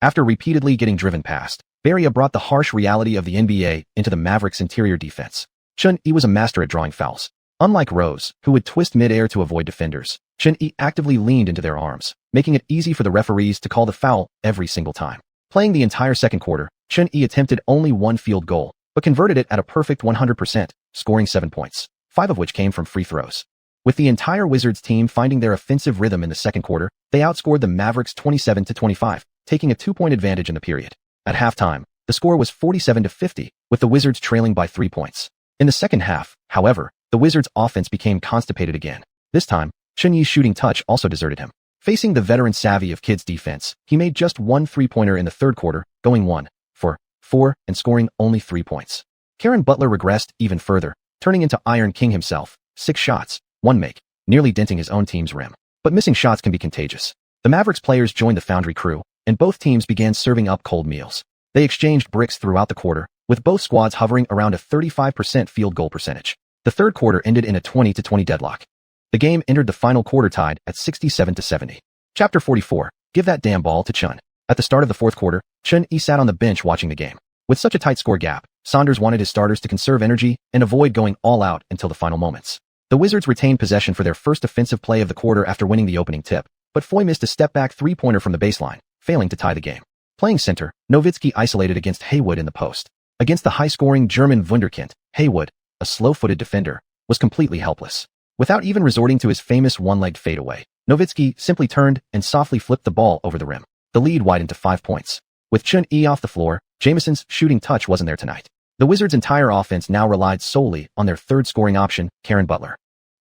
After repeatedly getting driven past, Barria brought the harsh reality of the NBA into the Mavericks' interior defense. Chun Yi was a master at drawing fouls. Unlike Rose, who would twist mid-air to avoid defenders, Chun Yi actively leaned into their arms, making it easy for the referees to call the foul every single time. Playing the entire second quarter, Chun Yi attempted only one field goal, but converted it at a perfect 100%, scoring 7 points, 5 of which came from free throws. With the entire Wizards team finding their offensive rhythm in the second quarter, they outscored the Mavericks 27-25, taking a 2-point advantage in the period. At halftime, the score was 47-50, with the Wizards trailing by 3 points. In the second half, however, the Wizards' offense became constipated again. This time, Chun Yi's shooting touch also deserted him. Facing the veteran savvy of Kids defense, he made just one three-pointer in the third quarter, going 1 for 4 and scoring only 3 points. Caron Butler regressed even further, turning into Iron King himself, 6 shots, 1 make, nearly denting his own team's rim. But missing shots can be contagious. The Mavericks players joined the Foundry crew, and both teams began serving up cold meals. They exchanged bricks throughout the quarter, with both squads hovering around a 35% field goal percentage. The third quarter ended in a 20-20 deadlock. The game entered the final quarter tied at 67-70. Chapter 44, Give That Damn Ball to Chun. At the start of the fourth quarter, Chun Yi sat on the bench watching the game. With such a tight score gap, Saunders wanted his starters to conserve energy and avoid going all out until the final moments. The Wizards retained possession for their first offensive play of the quarter after winning the opening tip, but Foy missed a step-back three-pointer from the baseline, failing to tie the game. Playing center, Nowitzki isolated against Haywood in the post. Against the high-scoring German wunderkind, Haywood, a slow-footed defender, was completely helpless. Without even resorting to his famous one-legged fadeaway, Nowitzki simply turned and softly flipped the ball over the rim. The lead widened to 5 points. With Chun Yi off the floor, Jamison's shooting touch wasn't there tonight. The Wizards' entire offense now relied solely on their third scoring option, Caron Butler.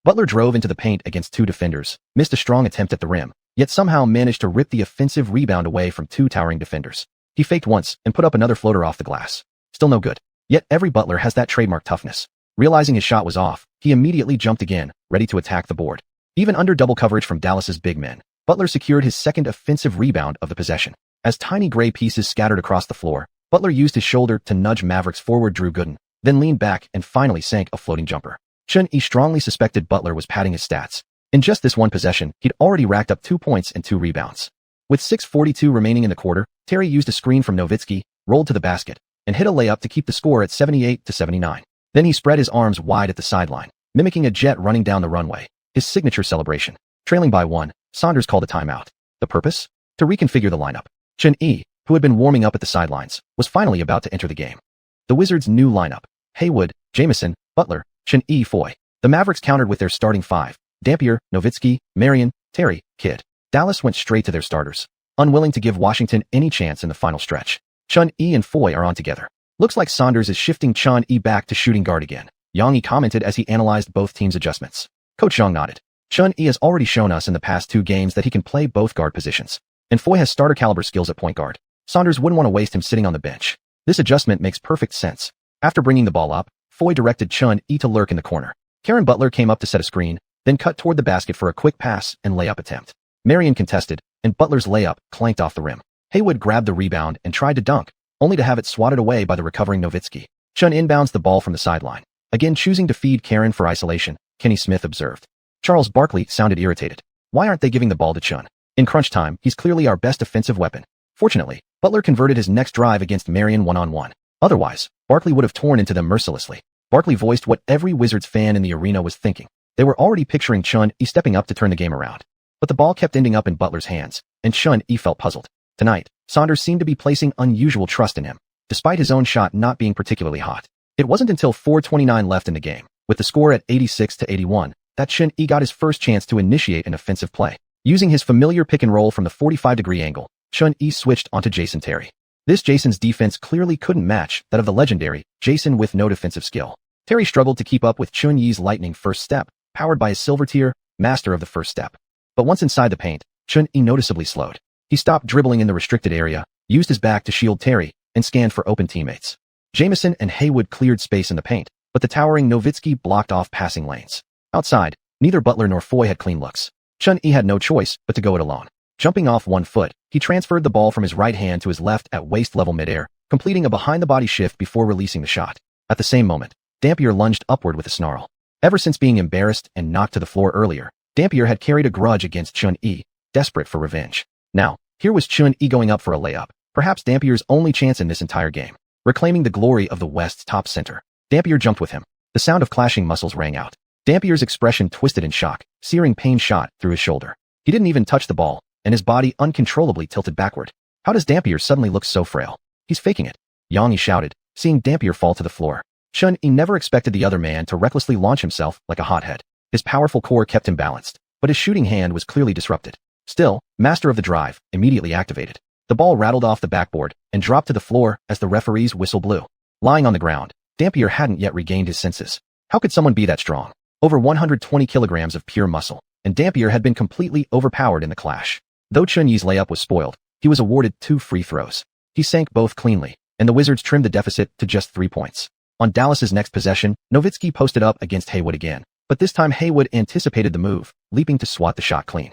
Butler drove into the paint against 2 defenders, missed a strong attempt at the rim, yet somehow managed to rip the offensive rebound away from 2 towering defenders. He faked once and put up another floater off the glass. Still no good. Yet every Butler has that trademark toughness. Realizing his shot was off, he immediately jumped again, ready to attack the board. Even under double coverage from Dallas's big men, Butler secured his second offensive rebound of the possession. As tiny gray pieces scattered across the floor, Butler used his shoulder to nudge Mavericks forward Drew Gooden, then leaned back and finally sank a floating jumper. Chun Yi strongly suspected Butler was padding his stats. In just this one possession, he'd already racked up 2 points and 2 rebounds. With 6:42 remaining in the quarter, Terry used a screen from Nowitzki, rolled to the basket, and hit a layup to keep the score at 78-79. Then he spread his arms wide at the sideline, mimicking a jet running down the runway, his signature celebration. Trailing by 1, Saunders called a timeout. The purpose? To reconfigure the lineup. Chun Yi, who had been warming up at the sidelines, was finally about to enter the game. The Wizards' new lineup: Haywood, Jamison, Butler, Chun Yi, Foy. The Mavericks countered with their starting 5, Dampier, Nowitzki, Marion, Terry, Kidd. Dallas went straight to their starters, unwilling to give Washington any chance in the final stretch. Chun Yi and Foy are on together. Looks like Saunders is shifting Chun Yi back to shooting guard again, Yang Yi commented as he analyzed both teams' adjustments. Coach Zhang nodded. Chun Yi has already shown us in the past 2 games that he can play both guard positions, and Foy has starter caliber skills at point guard. Saunders wouldn't want to waste him sitting on the bench. This adjustment makes perfect sense. After bringing the ball up, Foy directed Chun Yi to lurk in the corner. Caron Butler came up to set a screen, then cut toward the basket for a quick pass and layup attempt. Marion contested, and Butler's layup clanked off the rim. Haywood grabbed the rebound and tried to dunk, only to have it swatted away by the recovering Nowitzki. Chun inbounds the ball from the sideline. Again choosing to feed Caron for isolation, Kenny Smith observed. Charles Barkley sounded irritated. Why aren't they giving the ball to Chun? In crunch time, he's clearly our best offensive weapon. Fortunately, Butler converted his next drive against Marion one-on-one. Otherwise, Barkley would have torn into them mercilessly. Barkley voiced what every Wizards fan in the arena was thinking. They were already picturing Chun Yi stepping up to turn the game around. But the ball kept ending up in Butler's hands, and Chun Yi felt puzzled. Tonight, Saunders seemed to be placing unusual trust in him, despite his own shot not being particularly hot. It wasn't until 4:29 left in the game, with the score at 86-81, that Chun Yi got his first chance to initiate an offensive play. Using his familiar pick and roll from the 45-degree angle, Chun Yi switched onto Jason Terry. This Jason's defense clearly couldn't match that of the legendary Jason with no defensive skill. Terry struggled to keep up with Chun Yi's lightning first step, powered by his silver tier, master of the first step. But once inside the paint, Chun Yi noticeably slowed. He stopped dribbling in the restricted area, used his back to shield Terry, and scanned for open teammates. Jamison and Haywood cleared space in the paint, but the towering Nowitzki blocked off passing lanes. Outside, neither Butler nor Foy had clean looks. Chun Yi had no choice but to go it alone. Jumping off 1 foot, he transferred the ball from his right hand to his left at waist-level midair, completing a behind-the-body shift before releasing the shot. At the same moment, Dampier lunged upward with a snarl. Ever since being embarrassed and knocked to the floor earlier, Dampier had carried a grudge against Chun-Yi, desperate for revenge. Now, here was Chun-Yi going up for a layup, perhaps Dampier's only chance in this entire game. Reclaiming the glory of the West's top center, Dampier jumped with him. The sound of clashing muscles rang out. Dampier's expression twisted in shock, searing pain shot through his shoulder. He didn't even touch the ball, and his body uncontrollably tilted backward. How does Dampier suddenly look so frail? He's faking it. Xianxia shouted, seeing Dampier fall to the floor. Chun-Yi never expected the other man to recklessly launch himself like a hothead. His powerful core kept him balanced, but his shooting hand was clearly disrupted. Still, master of the drive, immediately activated. The ball rattled off the backboard and dropped to the floor as the referee's whistle blew. Lying on the ground, Dampier hadn't yet regained his senses. How could someone be that strong? Over 120 kilograms of pure muscle, and Dampier had been completely overpowered in the clash. Though Chun-Yi's layup was spoiled, he was awarded 2 free throws. He sank both cleanly, and the Wizards trimmed the deficit to just 3 points. On Dallas's next possession, Nowitzki posted up against Haywood again, but this time Haywood anticipated the move, leaping to swat the shot clean.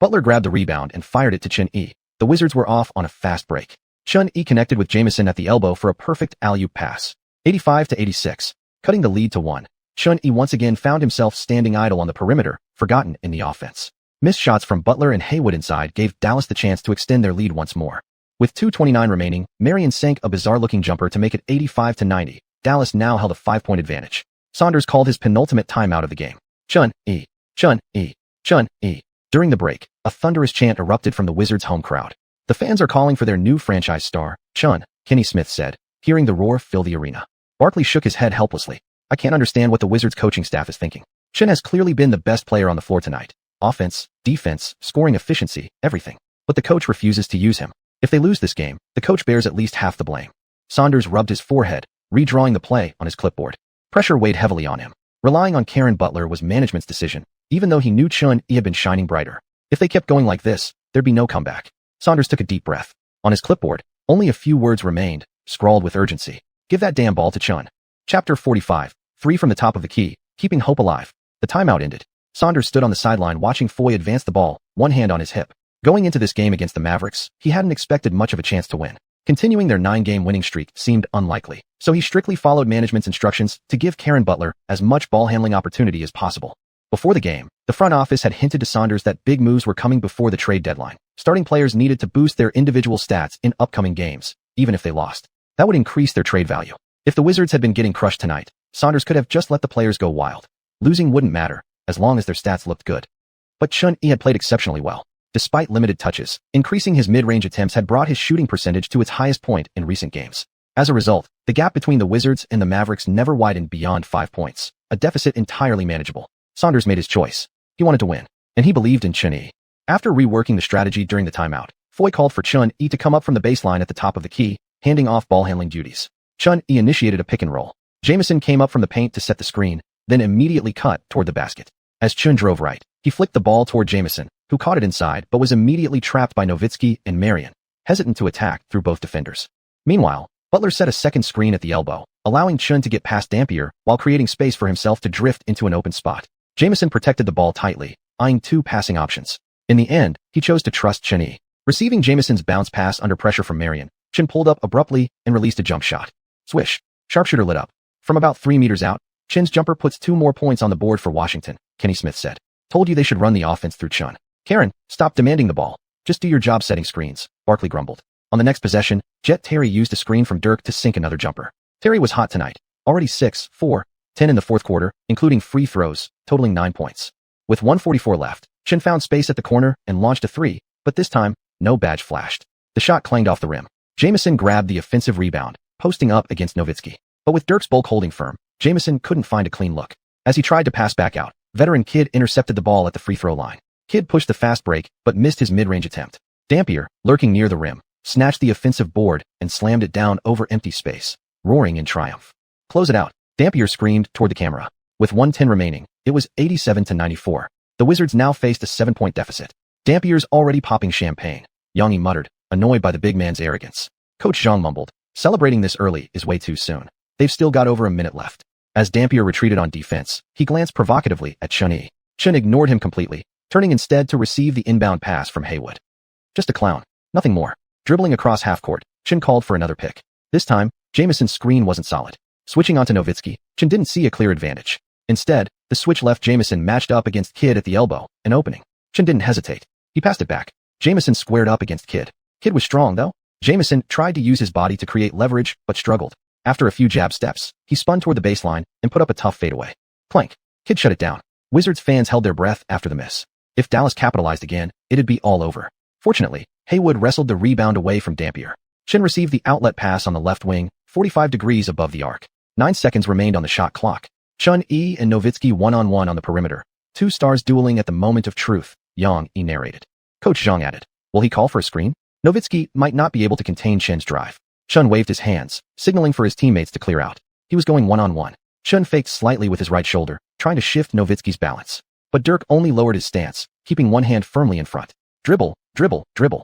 Butler grabbed the rebound and fired it to Chun-Yi. The Wizards were off on a fast break. Chun-Yi connected with Jamison at the elbow for a perfect alley-oop pass. 85-86, cutting the lead to 1. Chun-Yi once again found himself standing idle on the perimeter, forgotten in the offense. Missed shots from Butler and Haywood inside gave Dallas the chance to extend their lead once more. With 2:29 remaining, Marion sank a bizarre-looking jumper to make it 85-90. Dallas now held a 5-point advantage. Saunders called his penultimate timeout of the game. Chun-Yi, Chun-Yi, Chun-Yi. During the break, a thunderous chant erupted from the Wizards' home crowd. The fans are calling for their new franchise star, Chun, Kenny Smith said, hearing the roar fill the arena. Barkley shook his head helplessly. I can't understand what the Wizards coaching staff is thinking. Chun has clearly been the best player on the floor tonight. Offense, defense, scoring efficiency, everything. But the coach refuses to use him. If they lose this game, the coach bears at least half the blame. Saunders rubbed his forehead, redrawing the play on his clipboard. Pressure weighed heavily on him. Relying on Karen Butler was management's decision, even though he knew Chun-Yi had been shining brighter. If they kept going like this, there'd be no comeback. Saunders took a deep breath. On his clipboard, only a few words remained, scrawled with urgency. Give that damn ball to Chun. Chapter 45. 3 from the top of the key, keeping hope alive. The timeout ended. Saunders stood on the sideline watching Foy advance the ball, one hand on his hip. Going into this game against the Mavericks, he hadn't expected much of a chance to win. Continuing their 9-game winning streak seemed unlikely, so he strictly followed management's instructions to give Karen Butler as much ball handling opportunity as possible. Before the game, the front office had hinted to Saunders that big moves were coming before the trade deadline. Starting players needed to boost their individual stats in upcoming games, even if they lost. That would increase their trade value. If the Wizards had been getting crushed tonight, Saunders could have just let the players go wild. Losing wouldn't matter, as long as their stats looked good. But Chun-Yi had played exceptionally well. Despite limited touches, increasing his mid-range attempts had brought his shooting percentage to its highest point in recent games. As a result, the gap between the Wizards and the Mavericks never widened beyond 5 points, a deficit entirely manageable. Saunders made his choice. He wanted to win, and he believed in Chun-Yi. After reworking the strategy during the timeout, Foy called for Chun-Yi to come up from the baseline at the top of the key, handing off ball handling duties. Chun-Yi initiated a pick and roll. Jamison came up from the paint to set the screen, then immediately cut toward the basket. As Chun drove right, he flicked the ball toward Jamison, who caught it inside but was immediately trapped by Nowitzki and Marion, hesitant to attack through both defenders. Meanwhile, Butler set a second screen at the elbow, allowing Chun to get past Dampier while creating space for himself to drift into an open spot. Jamison protected the ball tightly, eyeing 2 passing options. In the end, he chose to trust Chun-Yi. Receiving Jamison's bounce pass under pressure from Marion, Chun pulled up abruptly and released a jump shot. Swish. Sharpshooter lit up. From about 3 meters out, Chun's jumper puts 2 more points on the board for Washington, Kenny Smith said. Told you they should run the offense through Chun. Karen, stop demanding the ball. Just do your job setting screens, Barkley grumbled. On the next possession, Jet Terry used a screen from Dirk to sink another jumper. Terry was hot tonight, already 6, 4, 10 in the fourth quarter, including free throws, totaling 9 points. With 1:44 left, Chun found space at the corner and launched a 3, but this time, no badge flashed. The shot clanged off the rim. Jamison grabbed the offensive rebound, posting up against Nowitzki. But with Dirk's bulk holding firm, Jamison couldn't find a clean look. As he tried to pass back out, veteran Kidd intercepted the ball at the free throw line. Kidd pushed the fast break, but missed his mid-range attempt. Dampier, lurking near the rim, snatched the offensive board and slammed it down over empty space, roaring in triumph. Close it out, Dampier screamed toward the camera. With 1:10 remaining, it was 87-94. The Wizards now faced a 7-point deficit. Dampier's already popping champagne, Xianxia muttered, annoyed by the big man's arrogance. Coach Zhang mumbled, celebrating this early is way too soon. They've still got over a minute left. As Dampier retreated on defense, he glanced provocatively at Chun-Yi. Chun ignored him completely, turning instead to receive the inbound pass from Haywood. Just a clown, nothing more. Dribbling across half-court, Chun called for another pick. This time, Jameson's screen wasn't solid. Switching onto Nowitzki, Chen didn't see a clear advantage. Instead, the switch left Jameson matched up against Kidd at the elbow, an opening. Chen didn't hesitate. He passed it back. Jameson squared up against Kidd. Kidd was strong, though. Jameson tried to use his body to create leverage, but struggled. After a few jab steps, he spun toward the baseline and put up a tough fadeaway. Clank. Kidd shut it down. Wizards fans held their breath after the miss. If Dallas capitalized again, it'd be all over. Fortunately, Haywood wrestled the rebound away from Dampier. Chen received the outlet pass on the left wing, 45 degrees above the arc. 9 seconds remained on the shot clock. Chun-Yi and Nowitzki one-on-one on the perimeter. Two stars dueling at the moment of truth, Yang-Yi narrated. Coach Zhang added, will he call for a screen? Nowitzki might not be able to contain Chen's drive. Chun waved his hands, signaling for his teammates to clear out. He was going one-on-one. Chun faked slightly with his right shoulder, trying to shift Nowitzki's balance. But Dirk only lowered his stance, keeping one hand firmly in front. Dribble, dribble, dribble.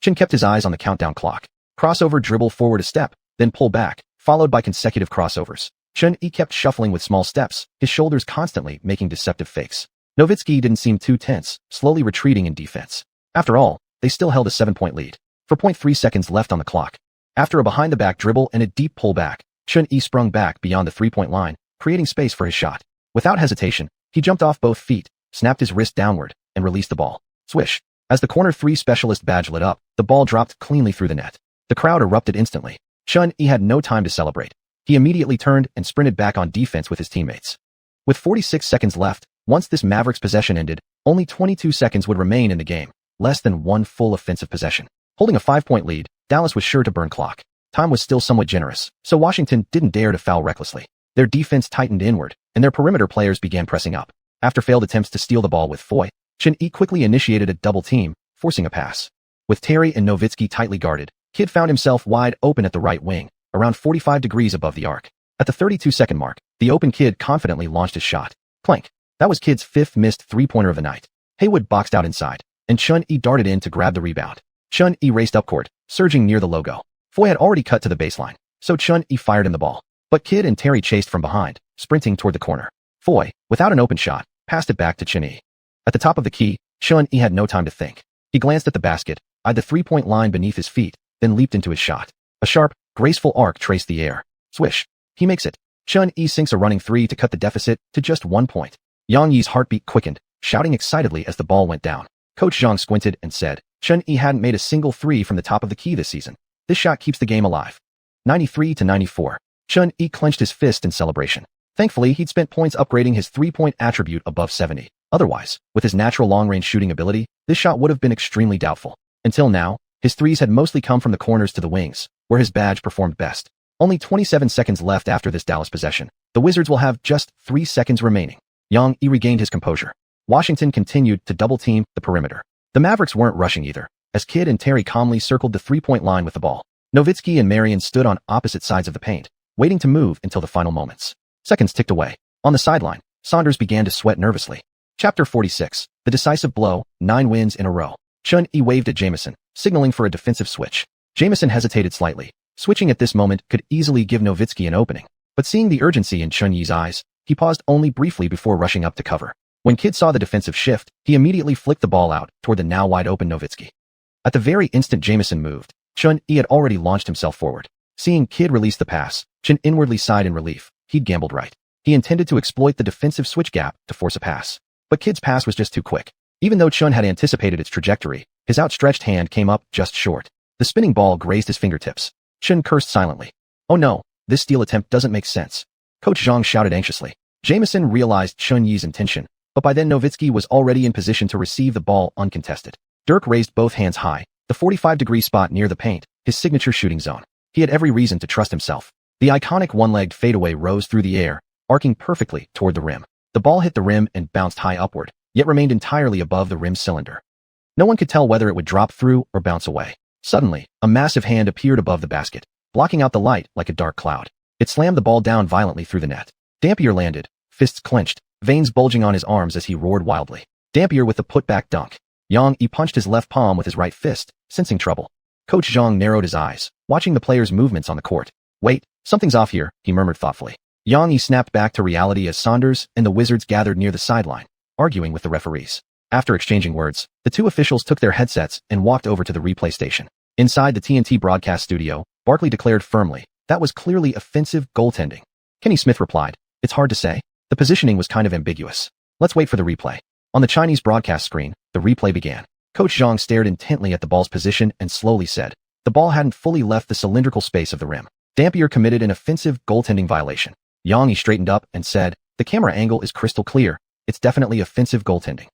Chen kept his eyes on the countdown clock. Crossover dribble forward a step, then pull back, followed by consecutive crossovers. Chun-Yi kept shuffling with small steps, his shoulders constantly making deceptive fakes. Nowitzki didn't seem too tense, slowly retreating in defense. After all, they still held a 7-point lead. 4.3 seconds left on the clock. After a behind-the-back dribble and a deep pullback, Chun-Yi sprung back beyond the three-point line, creating space for his shot. Without hesitation, he jumped off both feet, snapped his wrist downward, and released the ball. Swish. As the corner three specialist badge lit up, the ball dropped cleanly through the net. The crowd erupted instantly. Chun-Yi had no time to celebrate. He immediately turned and sprinted back on defense with his teammates. With 46 seconds left, once this Mavericks possession ended, only 22 seconds would remain in the game, less than one full offensive possession. Holding a 5-point lead, Dallas was sure to burn clock. Time was still somewhat generous, so Washington didn't dare to foul recklessly. Their defense tightened inward, and their perimeter players began pressing up. After failed attempts to steal the ball with Foy, Chun-Yi quickly initiated a double team, forcing a pass. With Terry and Nowitzki tightly guarded, Kidd found himself wide open at the right wing, around 45 degrees above the arc. At the 32-second mark, the open Kidd confidently launched his shot. Clank. That was Kidd's fifth missed three-pointer of the night. Haywood boxed out inside, and Chun-Yi darted in to grab the rebound. Chun-Yi raced up court, surging near the logo. Foy had already cut to the baseline, so Chun-Yi fired him the ball. But Kidd and Terry chased from behind, sprinting toward the corner. Foy, without an open shot, passed it back to Chun-Yi. At the top of the key, Chun-Yi had no time to think. He glanced at the basket, eyed the three-point line beneath his feet, then leaped into his shot. A sharp, graceful arc traced the air. Swish. He makes it. Chun-Yi sinks a running three to cut the deficit to just 1 point. Yang-Yi's heartbeat quickened, shouting excitedly as the ball went down. Coach Zhang squinted and said, Chun-Yi hadn't made a single three from the top of the key this season. This shot keeps the game alive. 93-94. Chun-Yi clenched his fist in celebration. Thankfully, he'd spent points upgrading his three-point attribute above 70. Otherwise, with his natural long-range shooting ability, this shot would have been extremely doubtful. Until now, his threes had mostly come from the corners to the wings, where his badge performed best. Only 27 seconds left after this Dallas possession. The Wizards will have just 3 seconds remaining. Yang-Yi regained his composure. Washington continued to double-team the perimeter. The Mavericks weren't rushing either, as Kidd and Terry calmly circled the three-point line with the ball. Nowitzki and Marion stood on opposite sides of the paint, waiting to move until the final moments. Seconds ticked away. On the sideline, Saunders began to sweat nervously. Chapter 46, The Decisive Blow, 9 wins in a row. Chun-Yi waved at Jameson, signaling for a defensive switch. Jameson hesitated slightly. Switching at this moment could easily give Nowitzki an opening. But seeing the urgency in Chun-Yi's eyes, he paused only briefly before rushing up to cover. When Kidd saw the defensive shift, he immediately flicked the ball out toward the now wide-open Nowitzki. At the very instant Jameson moved, Chun-Yi had already launched himself forward. Seeing Kidd release the pass, Chen inwardly sighed in relief. He'd gambled right. He intended to exploit the defensive switch gap to force a pass. But Kidd's pass was just too quick. Even though Chun had anticipated its trajectory, his outstretched hand came up just short. The spinning ball grazed his fingertips. Chen cursed silently. Oh no, this steal attempt doesn't make sense. Coach Zhang shouted anxiously. Jameson realized Chun-Yi's intention, but by then Nowitzki was already in position to receive the ball uncontested. Dirk raised both hands high, the 45-degree spot near the paint, his signature shooting zone. He had every reason to trust himself. The iconic one-legged fadeaway rose through the air, arcing perfectly toward the rim. The ball hit the rim and bounced high upward, yet remained entirely above the rim cylinder. No one could tell whether it would drop through or bounce away. Suddenly, a massive hand appeared above the basket, blocking out the light like a dark cloud. It slammed the ball down violently through the net. Dampier landed, fists clenched, veins bulging on his arms as he roared wildly. Dampier with the putback dunk. Yang-Yi punched his left palm with his right fist, sensing trouble. Coach Zhang narrowed his eyes, watching the players' movements on the court. Wait, something's off here, he murmured thoughtfully. Yang-Yi snapped back to reality as Saunders and the Wizards gathered near the sideline, arguing with the referees. After exchanging words, the two officials took their headsets and walked over to the replay station. Inside the TNT broadcast studio, Barkley declared firmly. That was clearly offensive goaltending. Kenny Smith replied, it's hard to say. The positioning was kind of ambiguous. Let's wait for the replay. On the Chinese broadcast screen, the replay began. Coach Zhang stared intently at the ball's position and slowly said, the ball hadn't fully left the cylindrical space of the rim. Dampier committed an offensive goaltending violation. Yang Yi straightened up and said, the camera angle is crystal clear. It's definitely offensive goaltending.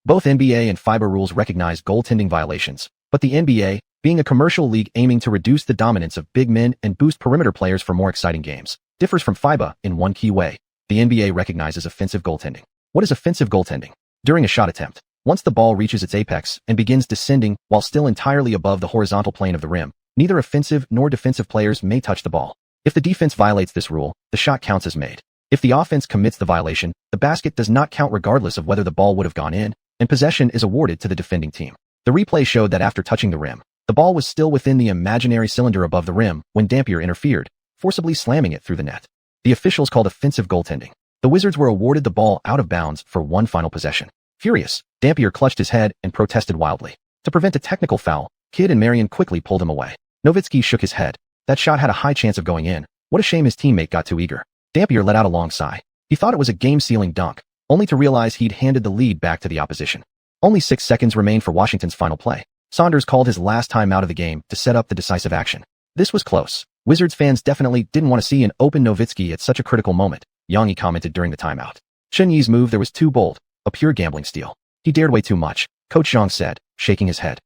Both NBA and FIBA rules recognize goaltending violations, but the NBA, being a commercial league aiming to reduce the dominance of big men and boost perimeter players for more exciting games, differs from FIBA in one key way. The NBA recognizes offensive goaltending. What is offensive goaltending? During a shot attempt, once the ball reaches its apex and begins descending while still entirely above the horizontal plane of the rim, neither offensive nor defensive players may touch the ball. If the defense violates this rule, the shot counts as made. If the offense commits the violation, the basket does not count regardless of whether the ball would have gone in, and possession is awarded to the defending team. The replay showed that after touching the rim, the ball was still within the imaginary cylinder above the rim when Dampier interfered, forcibly slamming it through the net. The officials called offensive goaltending. The Wizards were awarded the ball out of bounds for one final possession. Furious, Dampier clutched his head and protested wildly. To prevent a technical foul, Kidd and Marion quickly pulled him away. Nowitzki shook his head. That shot had a high chance of going in. What a shame his teammate got too eager. Dampier let out a long sigh. He thought it was a game-sealing dunk, only to realize he'd handed the lead back to the opposition. Only 6 seconds remained for Washington's final play. Saunders called his last time out of the game to set up the decisive action. This was close. Wizards fans definitely didn't want to see an open Nowitzki at such a critical moment, Yang Yi commented during the timeout. Chen Yi's move there was too bold, a pure gambling steal. He dared way too much, Coach Zhang said, shaking his head.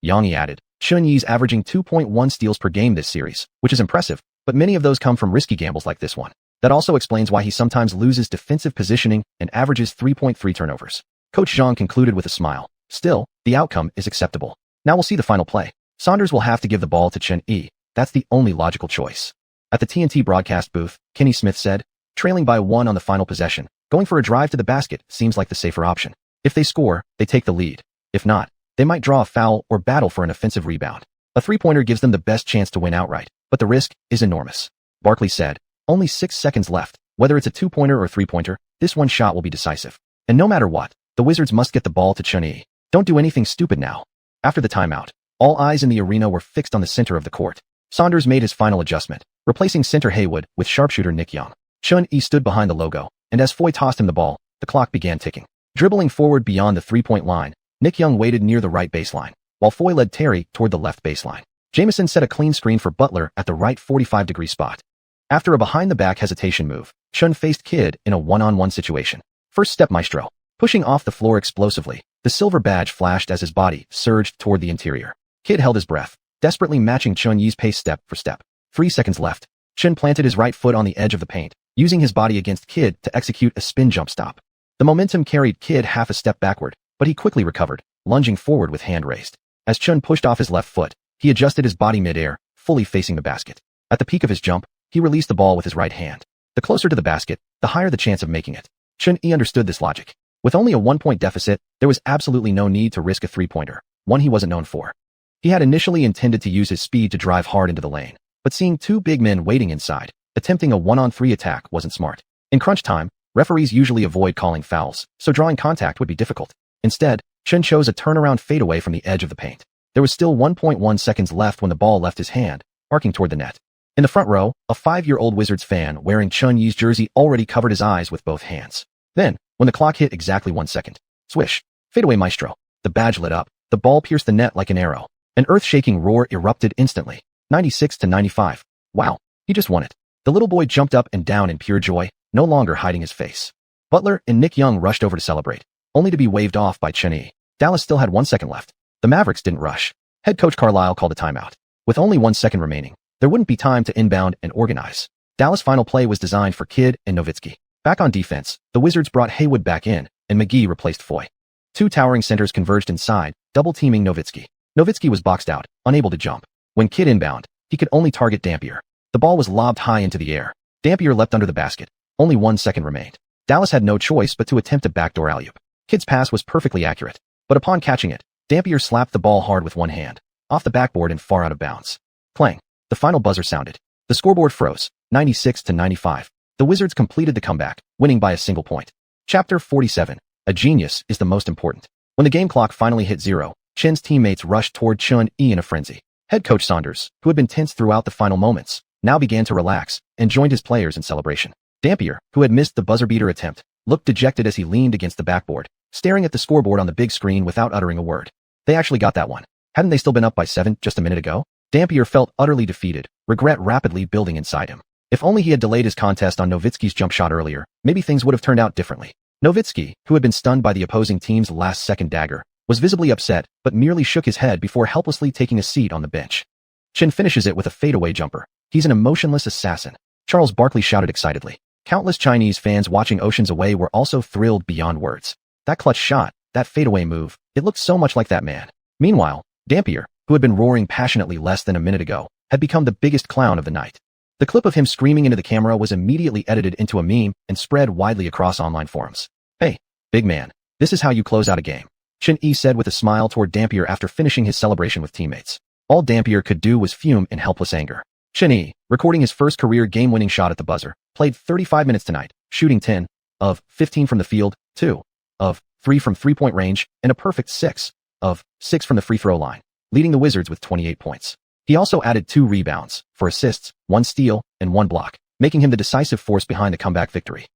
Yang Yi added, Chen Yi's averaging 2.1 steals per game this series, which is impressive, but many of those come from risky gambles like this one. That also explains why he sometimes loses defensive positioning and averages 3.3 turnovers. Coach Zhang concluded with a smile. Still, the outcome is acceptable. Now we'll see the final play. Saunders will have to give the ball to Chen Yi. That's the only logical choice. At the TNT broadcast booth, Kenny Smith said, trailing by 1 on the final possession, going for a drive to the basket seems like the safer option. If they score, they take the lead. If not, they might draw a foul or battle for an offensive rebound. A three-pointer gives them the best chance to win outright, but the risk is enormous. Barkley said, only 6 seconds left. Whether it's a two-pointer or three-pointer, this one shot will be decisive. And no matter what, the Wizards must get the ball to Chen Yi. Don't do anything stupid now. After the timeout, all eyes in the arena were fixed on the center of the court. Saunders made his final adjustment, replacing center Haywood with sharpshooter Nick Young. Chen Yi stood behind the logo, and as Foy tossed him the ball, the clock began ticking. Dribbling forward beyond the three-point line, Nick Young waited near the right baseline, while Foy led Terry toward the left baseline. Jamison set a clean screen for Butler at the right 45-degree spot. After a behind-the-back hesitation move, Chen faced Kidd in a one-on-one situation. First step maestro. Pushing off the floor explosively, the silver badge flashed as his body surged toward the interior. Kidd held his breath, desperately matching Chen Yi's pace step for step. 3 seconds left. Chen planted his right foot on the edge of the paint, using his body against Kidd to execute a spin jump stop. The momentum carried Kidd half a step backward, but he quickly recovered, lunging forward with hand raised. As Chen pushed off his left foot, he adjusted his body mid-air, fully facing the basket. At the peak of his jump, he released the ball with his right hand. The closer to the basket, the higher the chance of making it. Chen Yi understood this logic. With only a 1-point deficit, there was absolutely no need to risk a three-pointer, one he wasn't known for. He had initially intended to use his speed to drive hard into the lane, but seeing 2 big men waiting inside, attempting a 1-on-3 attack wasn't smart. In crunch time, referees usually avoid calling fouls, so drawing contact would be difficult. Instead, Chen chose a turnaround fadeaway from the edge of the paint. There was still 1.1 seconds left when the ball left his hand, arcing toward the net. In the front row, a 5-year-old Wizards fan wearing Chen Yi's jersey already covered his eyes with both hands. Then, when the clock hit exactly 1 second, swish, fadeaway maestro, the badge lit up, the ball pierced the net like an arrow. An earth-shaking roar erupted instantly. 96-95. Wow, he just won it. The little boy jumped up and down in pure joy, no longer hiding his face. Butler and Nick Young rushed over to celebrate, only to be waved off by Chen Yi. Dallas still had 1 second left. The Mavericks didn't rush. Head coach Carlisle called a timeout. With only 1 second remaining, there wouldn't be time to inbound and organize. Dallas' final play was designed for Kidd and Nowitzki. Back on defense, the Wizards brought Haywood back in, and McGee replaced Foy. 2 towering centers converged inside, double-teaming Nowitzki. Nowitzki was boxed out, unable to jump. When Kidd inbound, he could only target Dampier. The ball was lobbed high into the air. Dampier leapt under the basket. Only 1 second remained. Dallas had no choice but to attempt a backdoor alley-oop. Kidd's pass was perfectly accurate, but upon catching it, Dampier slapped the ball hard with one hand, off the backboard and far out of bounds. Clang. The final buzzer sounded. The scoreboard froze, 96-95. The Wizards completed the comeback, winning by a single point. Chapter 47. A genius is the most important. When the game clock finally hit 0, Chen's teammates rushed toward Chen Yi in a frenzy. Head coach Saunders, who had been tense throughout the final moments, now began to relax and joined his players in celebration. Dampier, who had missed the buzzer-beater attempt, looked dejected as he leaned against the backboard, staring at the scoreboard on the big screen without uttering a word. They actually got that one. Hadn't they still been up by 7 just a minute ago? Dampier felt utterly defeated, regret rapidly building inside him. If only he had delayed his contest on Nowitzki's jump shot earlier, maybe things would have turned out differently. Nowitzki, who had been stunned by the opposing team's last-second dagger, was visibly upset but merely shook his head before helplessly taking a seat on the bench. Chen finishes it with a fadeaway jumper. He's an emotionless assassin. Charles Barkley shouted excitedly. Countless Chinese fans watching oceans away were also thrilled beyond words. That clutch shot, that fadeaway move, it looked so much like that man. Meanwhile, Dampier, who had been roaring passionately less than a minute ago, had become the biggest clown of the night. The clip of him screaming into the camera was immediately edited into a meme and spread widely across online forums. Hey, big man, this is how you close out a game, Chen Yi said with a smile toward Dampier after finishing his celebration with teammates. All Dampier could do was fume in helpless anger. Chen Yi, recording his first career game-winning shot at the buzzer, played 35 minutes tonight, shooting 10 of 15 from the field, 2 of 3 from three-point range, and a perfect 6 of 6 from the free throw line, leading the Wizards with 28 points. He also added 2 rebounds, 4 assists, 1 steal, and 1 block, making him the decisive force behind the comeback victory.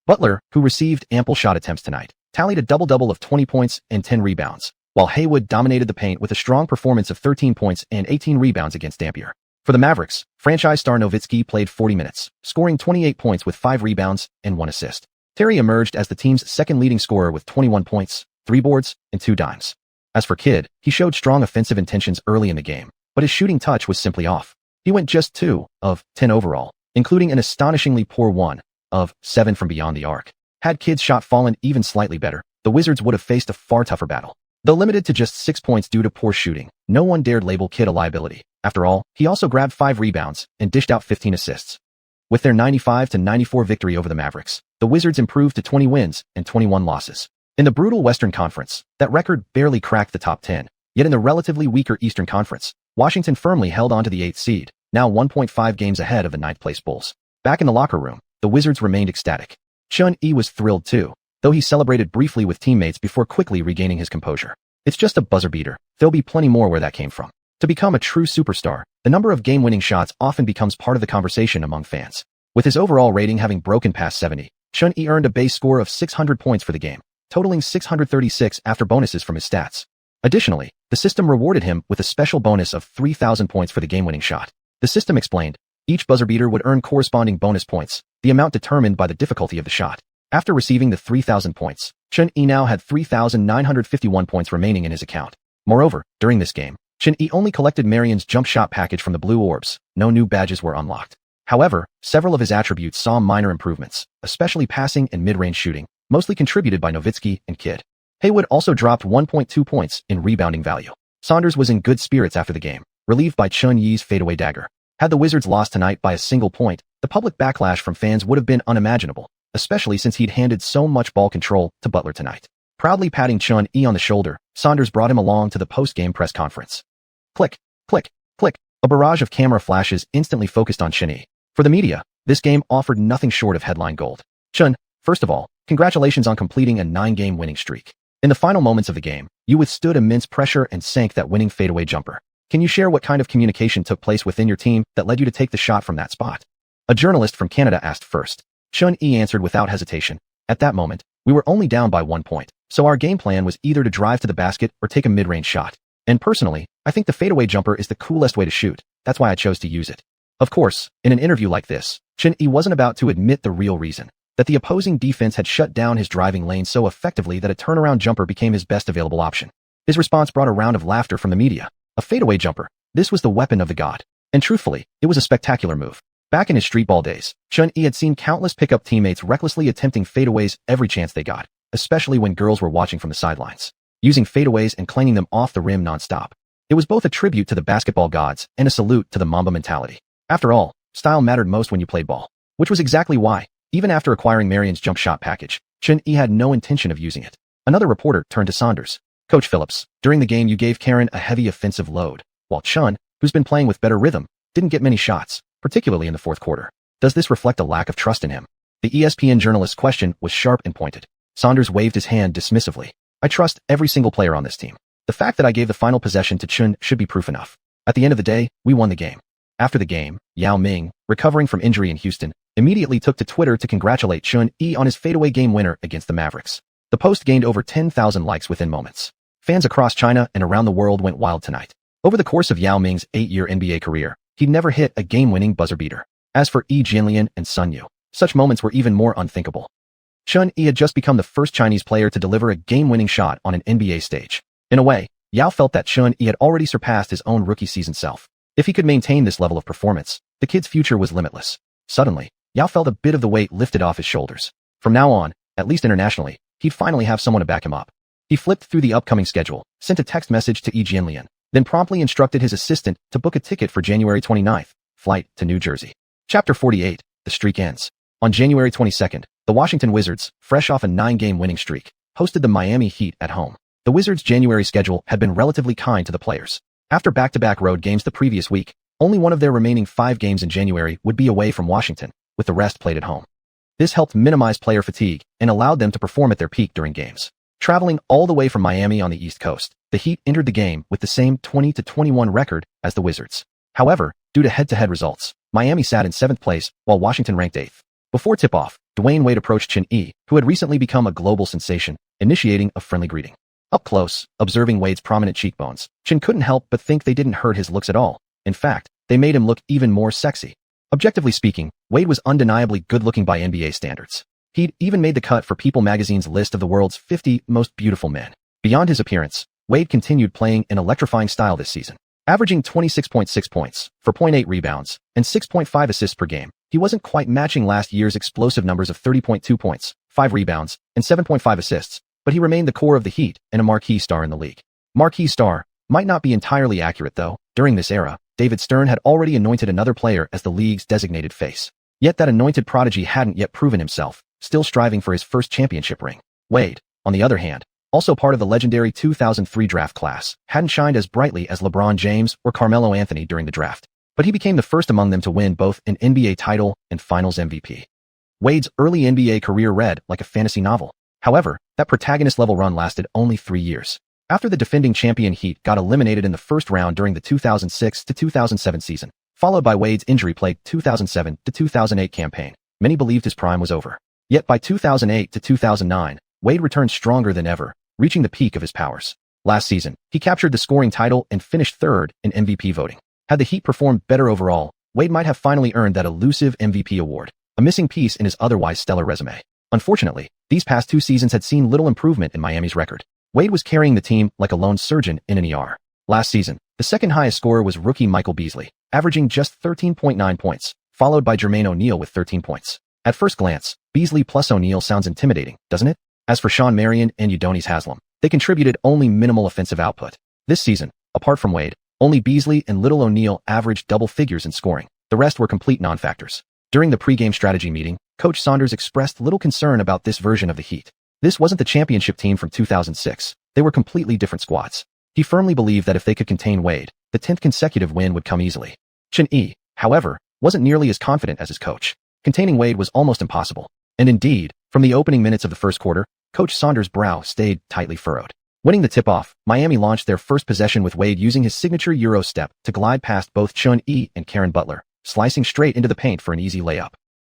Butler, who received ample shot attempts tonight, tallied a double-double of 20 points and 10 rebounds, while Haywood dominated the paint with a strong performance of 13 points and 18 rebounds against Dampier. For the Mavericks, franchise star Nowitzki played 40 minutes, scoring 28 points with 5 rebounds and 1 assist. Terry emerged as the team's second leading scorer with 21 points, 3 boards, and 2 dimes. As for Kidd, he showed strong offensive intentions early in the game, but his shooting touch was simply off. He went just 2 of 10 overall, including an astonishingly poor 1 of 7 from beyond the arc. Had Kidd's shot fallen even slightly better, the Wizards would have faced a far tougher battle. Though limited to just 6 points due to poor shooting, no one dared label Kidd a liability. After all, he also grabbed 5 rebounds and dished out 15 assists. With their 95-94 victory over the Mavericks, the Wizards improved to 20 wins and 21 losses. In the brutal Western Conference, that record barely cracked the top 10. Yet in the relatively weaker Eastern Conference, Washington firmly held on to the 8th seed, now 1.5 games ahead of the 9th-place Bulls. Back in the locker room, the Wizards remained ecstatic. Chun Yi was thrilled too, though he celebrated briefly with teammates before quickly regaining his composure. It's just a buzzer beater. There'll be plenty more where that came from. To become a true superstar, the number of game-winning shots often becomes part of the conversation among fans. With his overall rating having broken past 70, Chun Yi earned a base score of 600 points for the game, totaling 636 after bonuses from his stats. Additionally, the system rewarded him with a special bonus of 3,000 points for the game-winning shot. The system explained, each buzzer beater would earn corresponding bonus points, the amount determined by the difficulty of the shot. After receiving the 3,000 points, Chun Yi now had 3,951 points remaining in his account. Moreover, during this game, Chun Yi only collected Marion's jump shot package from the blue orbs. No new badges were unlocked. However, several of his attributes saw minor improvements, especially passing and mid-range shooting, mostly contributed by Nowitzki and Kidd. Haywood also dropped 1.2 points in rebounding value. Saunders was in good spirits after the game, relieved by Chun Yi's fadeaway dagger. Had the Wizards lost tonight by a single point, the public backlash from fans would have been unimaginable, especially since he'd handed so much ball control to Butler tonight. Proudly patting Chun Yi on the shoulder, Saunders brought him along to the post-game press conference. Click, click, click. A barrage of camera flashes instantly focused on Chun Yi. For the media, this game offered nothing short of headline gold. Chun, first of all, congratulations on completing a 9-game winning streak. In the final moments of the game, you withstood immense pressure and sank that winning fadeaway jumper. Can you share what kind of communication took place within your team that led you to take the shot from that spot? A journalist from Canada asked first. Chun Yi answered without hesitation. At that moment, we were only down by 1 point, so our game plan was either to drive to the basket or take a mid-range shot. And personally, I think the fadeaway jumper is the coolest way to shoot. That's why I chose to use it. Of course, in an interview like this, Chun Yi wasn't about to admit the real reason, that the opposing defense had shut down his driving lane so effectively that a turnaround jumper became his best available option. His response brought a round of laughter from the media. A fadeaway jumper. This was the weapon of the god. And truthfully, it was a spectacular move. Back in his streetball days, Chun Yi had seen countless pickup teammates recklessly attempting fadeaways every chance they got, especially when girls were watching from the sidelines, using fadeaways and clanging them off the rim nonstop. It was both a tribute to the basketball gods and a salute to the Mamba mentality. After all, style mattered most when you played ball, which was exactly why, even after acquiring Marion's jump shot package, Chun Yi had no intention of using it. Another reporter turned to Saunders. Coach Phillips, during the game you gave Karen a heavy offensive load, while Chun, who's been playing with better rhythm, didn't get many shots, particularly in the fourth quarter. Does this reflect a lack of trust in him? The ESPN journalist's question was sharp and pointed. Saunders waved his hand dismissively. I trust every single player on this team. The fact that I gave the final possession to Chun should be proof enough. At the end of the day, we won the game. After the game, Yao Ming, recovering from injury in Houston, immediately took to Twitter to congratulate Chun-Yi on his fadeaway game winner against the Mavericks. The post gained over 10,000 likes within moments. Fans across China and around the world went wild tonight. Over the course of Yao Ming's 8-year NBA career, he'd never hit a game-winning buzzer beater. As for Xianlian and Sun Yu, such moments were even more unthinkable. Chun-Yi had just become the first Chinese player to deliver a game-winning shot on an NBA stage. In a way, Yao felt that Chun-Yi had already surpassed his own rookie season self. If he could maintain this level of performance, the kid's future was limitless. Suddenly, Yao felt a bit of the weight lifted off his shoulders. From now on, at least internationally, he'd finally have someone to back him up. He flipped through the upcoming schedule, sent a text message to Xianlian, then promptly instructed his assistant to book a ticket for January 29th, flight to New Jersey. Chapter 48, The Streak Ends. On January 22nd, the Washington Wizards, fresh off a 9-game winning streak, hosted the Miami Heat at home. The Wizards' January schedule had been relatively kind to the players. After back-to-back road games the previous week, only one of their remaining 5 games in January would be away from Washington, with the rest played at home. This helped minimize player fatigue and allowed them to perform at their peak during games. Traveling all the way from Miami on the East Coast, the Heat entered the game with the same 20-21 record as the Wizards. However, due to head-to-head results, Miami sat in 7th place while Washington ranked 8th. Before tip-off, Dwayne Wade approached Chun-Yi, who had recently become a global sensation, initiating a friendly greeting. Up close, observing Wade's prominent cheekbones, Chun couldn't help but think they didn't hurt his looks at all. In fact, they made him look even more sexy. Objectively speaking, Wade was undeniably good-looking by NBA standards. He'd even made the cut for People magazine's list of the world's 50 most beautiful men. Beyond his appearance, Wade continued playing an electrifying style this season. Averaging 26.6 points, 4.8 rebounds, and 6.5 assists per game, he wasn't quite matching last year's explosive numbers of 30.2 points, 5 rebounds, and 7.5 assists, but he remained the core of the Heat and a marquee star in the league. Marquee star might not be entirely accurate though. During this era, David Stern had already anointed another player as the league's designated face. Yet that anointed prodigy hadn't yet proven himself, still striving for his first championship ring. Wade, on the other hand, also part of the legendary 2003 draft class, hadn't shined as brightly as LeBron James or Carmelo Anthony during the draft, but he became the first among them to win both an NBA title and Finals MVP. Wade's early NBA career read like a fantasy novel. However, that protagonist-level run lasted only 3 years. After the defending champion Heat got eliminated in the first round during the 2006-2007 season, followed by Wade's injury-plagued 2007-2008 campaign, many believed his prime was over. Yet by 2008-2009, Wade returned stronger than ever, reaching the peak of his powers. Last season, he captured the scoring title and finished 3rd in MVP voting. Had the Heat performed better overall, Wade might have finally earned that elusive MVP award, a missing piece in his otherwise stellar resume. Unfortunately, these past 2 seasons had seen little improvement in Miami's record. Wade was carrying the team like a lone surgeon in an ER. Last season, the second highest scorer was rookie Michael Beasley, averaging just 13.9 points, followed by Jermaine O'Neal with 13 points. At first glance, Beasley plus O'Neal sounds intimidating, doesn't it? As for Sean Marion and Udonis Haslem, they contributed only minimal offensive output. This season, apart from Wade, only Beasley and Little O'Neal averaged double figures in scoring. The rest were complete non-factors. During the pregame strategy meeting, Coach Saunders expressed little concern about this version of the Heat. This wasn't the championship team from 2006. They were completely different squads. He firmly believed that if they could contain Wade, the 10th consecutive win would come easily. Chun-Yi, however, wasn't nearly as confident as his coach. Containing Wade was almost impossible. And indeed, from the opening minutes of the first quarter, Coach Saunders' brow stayed tightly furrowed. Winning the tip-off, Miami launched their first possession with Wade using his signature Euro step to glide past both Chun-Yi and Karen Butler, slicing straight into the paint for an easy layup.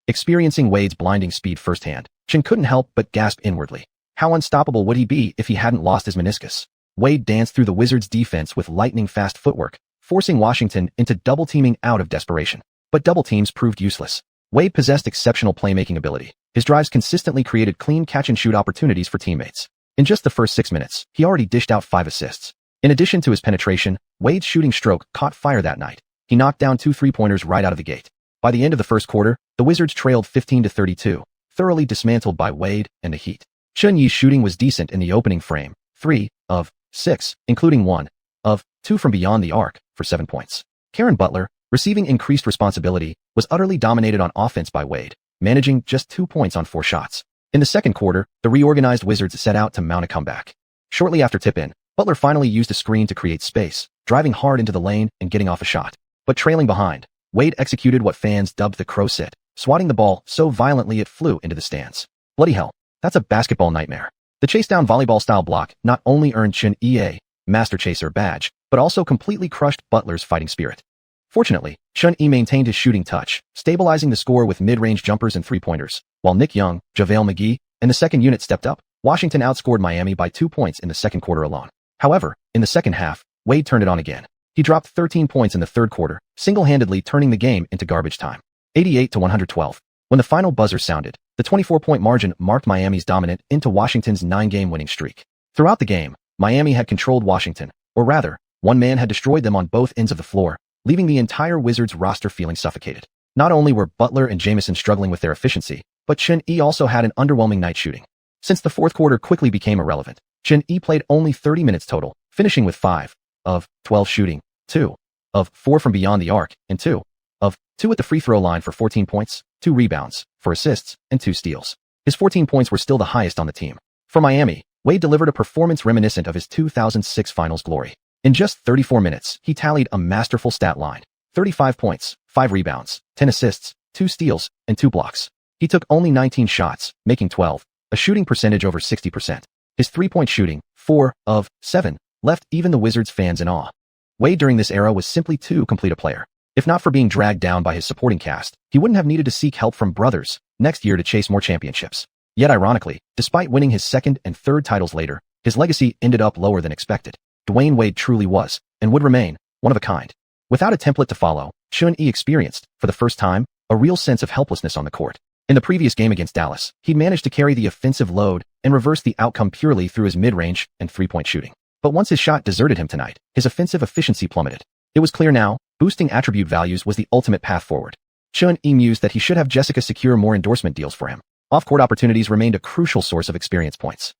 Experiencing Wade's blinding speed firsthand, Chun couldn't help but gasp inwardly. How unstoppable would he be if he hadn't lost his meniscus? Wade danced through the Wizards' defense with lightning-fast footwork, forcing Washington into double-teaming out of desperation. But double teams proved useless. Wade possessed exceptional playmaking ability. His drives consistently created clean catch-and-shoot opportunities for teammates. In just the first 6 minutes, he already dished out 5 assists. In addition to his penetration, Wade's shooting stroke caught fire that night. He knocked down 2 3-pointers right out of the gate. By the end of the first quarter, the Wizards trailed 15-32, thoroughly dismantled by Wade and the Heat. Chun-Yi's shooting was decent in the opening frame, 3 of 6, including 1 of 2 from beyond the arc, for 7 points. Karen Butler, receiving increased responsibility, was utterly dominated on offense by Wade, managing just 2 points on 4 shots. In the second quarter, the reorganized Wizards set out to mount a comeback. Shortly after tip-in, Butler finally used a screen to create space, driving hard into the lane and getting off a shot. But trailing behind, Wade executed what fans dubbed the crow sit, swatting the ball so violently it flew into the stands. Bloody hell, that's a basketball nightmare. The chase-down volleyball-style block not only earned Chun-Yi a Master Chaser badge, but also completely crushed Butler's fighting spirit. Fortunately, Xianxia maintained his shooting touch, stabilizing the score with mid-range jumpers and three-pointers, while Nick Young, JaVale McGee, and the second unit stepped up. Washington outscored Miami by 2 points in the second quarter alone. However, in the second half, Wade turned it on again. He dropped 13 points in the third quarter, single-handedly turning the game into garbage time. 88-112. When the final buzzer sounded, the 24-point margin marked Miami's dominant into Washington's 9-game winning streak. Throughout the game, Miami had controlled Washington, or rather, one man had destroyed them on both ends of the floor, leaving the entire Wizards roster feeling suffocated. Not only were Butler and Jamison struggling with their efficiency, but Xianxia also had an underwhelming night shooting. Since the fourth quarter quickly became irrelevant, Xianxia played only 30 minutes total, finishing with 5 of 12 shooting, 2 of 4 from beyond the arc, and 2 of 2 at the free throw line for 14 points, 2 rebounds, 4 assists, and 2 steals. His 14 points were still the highest on the team. For Miami, Wade delivered a performance reminiscent of his 2006 finals glory. In just 34 minutes, he tallied a masterful stat line: 35 points, 5 rebounds, 10 assists, 2 steals, and 2 blocks. He took only 19 shots, making 12, a shooting percentage over 60%. His three-point shooting, 4 of 7, left even the Wizards fans in awe. Wade during this era was simply too complete a player. If not for being dragged down by his supporting cast, he wouldn't have needed to seek help from brothers next year to chase more championships. Yet ironically, despite winning his second and third titles later, his legacy ended up lower than expected. Dwayne Wade truly was, and would remain, one of a kind. Without a template to follow, Xianxia experienced, for the first time, a real sense of helplessness on the court. In the previous game against Dallas, he'd managed to carry the offensive load and reverse the outcome purely through his mid-range and three-point shooting. But once his shot deserted him tonight, his offensive efficiency plummeted. It was clear now, boosting attribute values was the ultimate path forward. Xianxia mused that he should have Jessica secure more endorsement deals for him. Off-court opportunities remained a crucial source of experience points.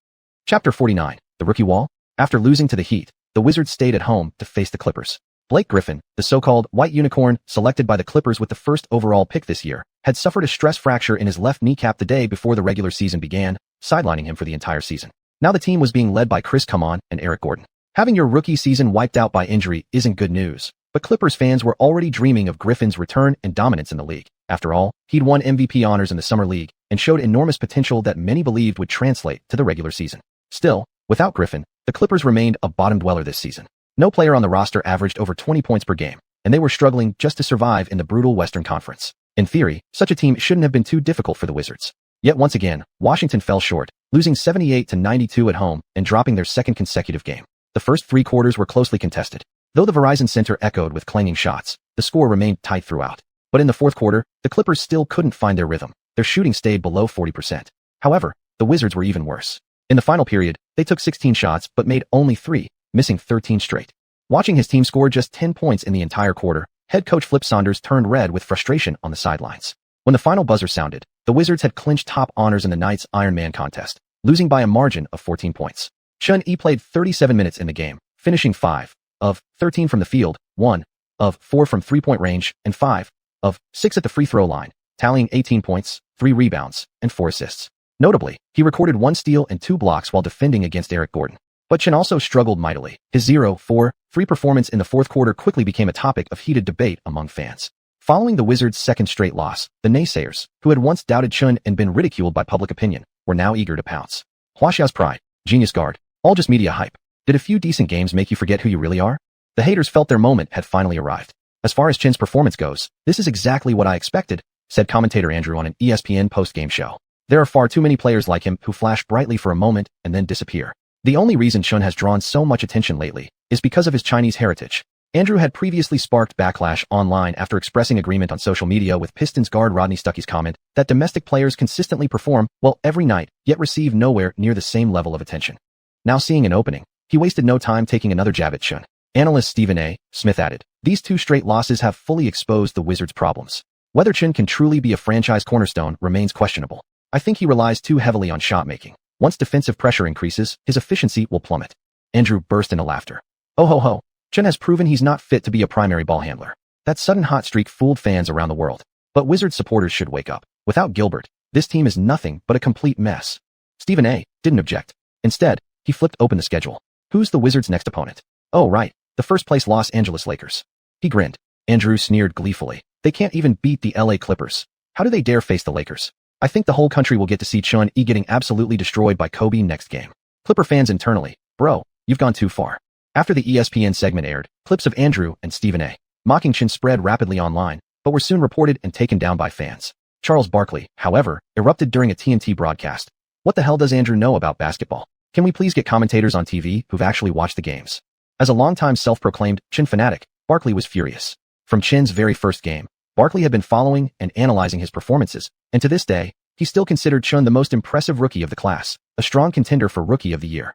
Chapter 49, The Rookie Wall. After losing to the Heat, the Wizards stayed at home to face the Clippers. Blake Griffin, the so-called white unicorn selected by the Clippers with the first overall pick this year, had suffered a stress fracture in his left kneecap the day before the regular season began, sidelining him for the entire season. Now the team was being led by Chris Cummon and Eric Gordon. Having your rookie season wiped out by injury isn't good news, but Clippers fans were already dreaming of Griffin's return and dominance in the league. After all, he'd won MVP honors in the Summer League and showed enormous potential that many believed would translate to the regular season. Still, without Griffin, the Clippers remained a bottom dweller this season. No player on the roster averaged over 20 points per game, and they were struggling just to survive in the brutal Western Conference. In theory, such a team shouldn't have been too difficult for the Wizards. Yet once again, Washington fell short, losing 78-92 at home and dropping their second consecutive game. The first 3 quarters were closely contested. Though the Verizon Center echoed with clanging shots, the score remained tight throughout. But in the fourth quarter, the Clippers still couldn't find their rhythm. Their shooting stayed below 40%. However, the Wizards were even worse. In the final period, they took 16 shots but made only 3, missing 13 straight. Watching his team score just 10 points in the entire quarter, head coach Flip Saunders turned red with frustration on the sidelines. When the final buzzer sounded, the Wizards had clinched top honors in the night's Iron Man contest, losing by a margin of 14 points. Xianxia played 37 minutes in the game, finishing 5 of 13 from the field, 1 of 4 from three-point range, and 5 of 6 at the free throw line, tallying 18 points, 3 rebounds, and 4 assists. Notably, he recorded 1 steal and 2 blocks while defending against Eric Gordon. But Xian also struggled mightily. His 0-4-3 performance in the fourth quarter quickly became a topic of heated debate among fans. Following the Wizards' second straight loss, the naysayers, who had once doubted Xian and been ridiculed by public opinion, were now eager to pounce. Wuxia's pride, genius guard, all just media hype. Did a few decent games make you forget who you really are? The haters felt their moment had finally arrived. As far as Xian's performance goes, this is exactly what I expected, said commentator Andrew on an ESPN post-game show. There are far too many players like him who flash brightly for a moment and then disappear. The only reason Xian has drawn so much attention lately is because of his Chinese heritage. Andrew had previously sparked backlash online after expressing agreement on social media with Pistons guard Rodney Stuckey's comment that domestic players consistently perform well every night, yet receive nowhere near the same level of attention. Now seeing an opening, he wasted no time taking another jab at Xian. Analyst Stephen A. Smith added, "These 2 straight losses have fully exposed the Wizards' problems. Whether Xian can truly be a franchise cornerstone remains questionable. I think he relies too heavily on shot making. Once defensive pressure increases, his efficiency will plummet." Andrew burst into laughter. "Oh ho ho, Xian has proven he's not fit to be a primary ball handler. That sudden hot streak fooled fans around the world. But Wizards supporters should wake up. Without Gilbert, this team is nothing but a complete mess." Stephen A. didn't object. Instead, he flipped open the schedule. Who's the Wizards' next opponent? Oh right, the first-place Los Angeles Lakers. He grinned. Andrew sneered gleefully. They can't even beat the LA Clippers. How do they dare face the Lakers? I think the whole country will get to see Xianxia getting absolutely destroyed by Kobe next game. Clipper fans internally, bro, you've gone too far. After the ESPN segment aired, clips of Andrew and Stephen A. mocking Chen spread rapidly online, but were soon reported and taken down by fans. Charles Barkley, however, erupted during a TNT broadcast. What the hell does Andrew know about basketball? Can we please get commentators on TV who've actually watched the games? As a longtime self-proclaimed Chen fanatic, Barkley was furious. From Chen's very first game, Barkley had been following and analyzing his performances, and to this day, he still considered Chen the most impressive rookie of the class, a strong contender for Rookie of the Year.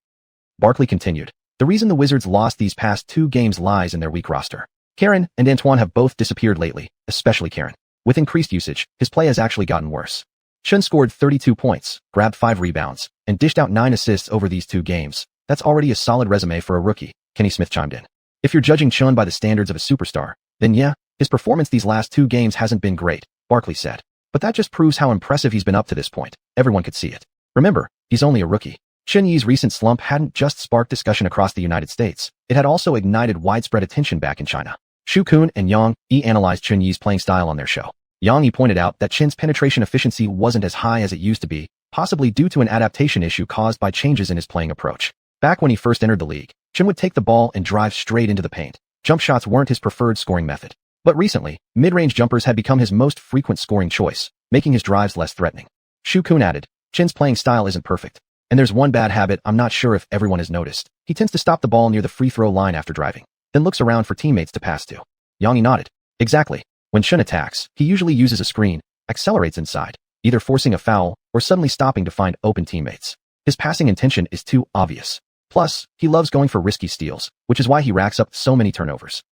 Barkley continued, "The reason the Wizards lost these past 2 games lies in their weak roster. Karen and Antoine have both disappeared lately, especially Karen. With increased usage, his play has actually gotten worse. Chen scored 32 points, grabbed 5 rebounds, and dished out 9 assists over these 2 games. That's already a solid resume for a rookie," Kenny Smith chimed in. "If you're judging Chen by the standards of a superstar, then yeah, his performance these last 2 games hasn't been great," Barkley said. "But that just proves how impressive he's been up to this point. Everyone could see it. Remember, he's only a rookie." Chen Yi's recent slump hadn't just sparked discussion across the United States, it had also ignited widespread attention back in China. Xu Kun and Yang Yi analyzed Chen Yi's playing style on their show. Yang Yi pointed out that Chen's penetration efficiency wasn't as high as it used to be, possibly due to an adaptation issue caused by changes in his playing approach. Back when he first entered the league, Chen would take the ball and drive straight into the paint. Jump shots weren't his preferred scoring method. But recently, mid-range jumpers had become his most frequent scoring choice, making his drives less threatening. Xu Kun added, "Chen's playing style isn't perfect. And there's one bad habit I'm not sure if everyone has noticed. He tends to stop the ball near the free throw line after driving, then looks around for teammates to pass to." Yang Yi nodded. "Exactly. When Chen attacks, he usually uses a screen, accelerates inside, either forcing a foul or suddenly stopping to find open teammates. His passing intention is too obvious. Plus, he loves going for risky steals, which is why he racks up so many turnovers."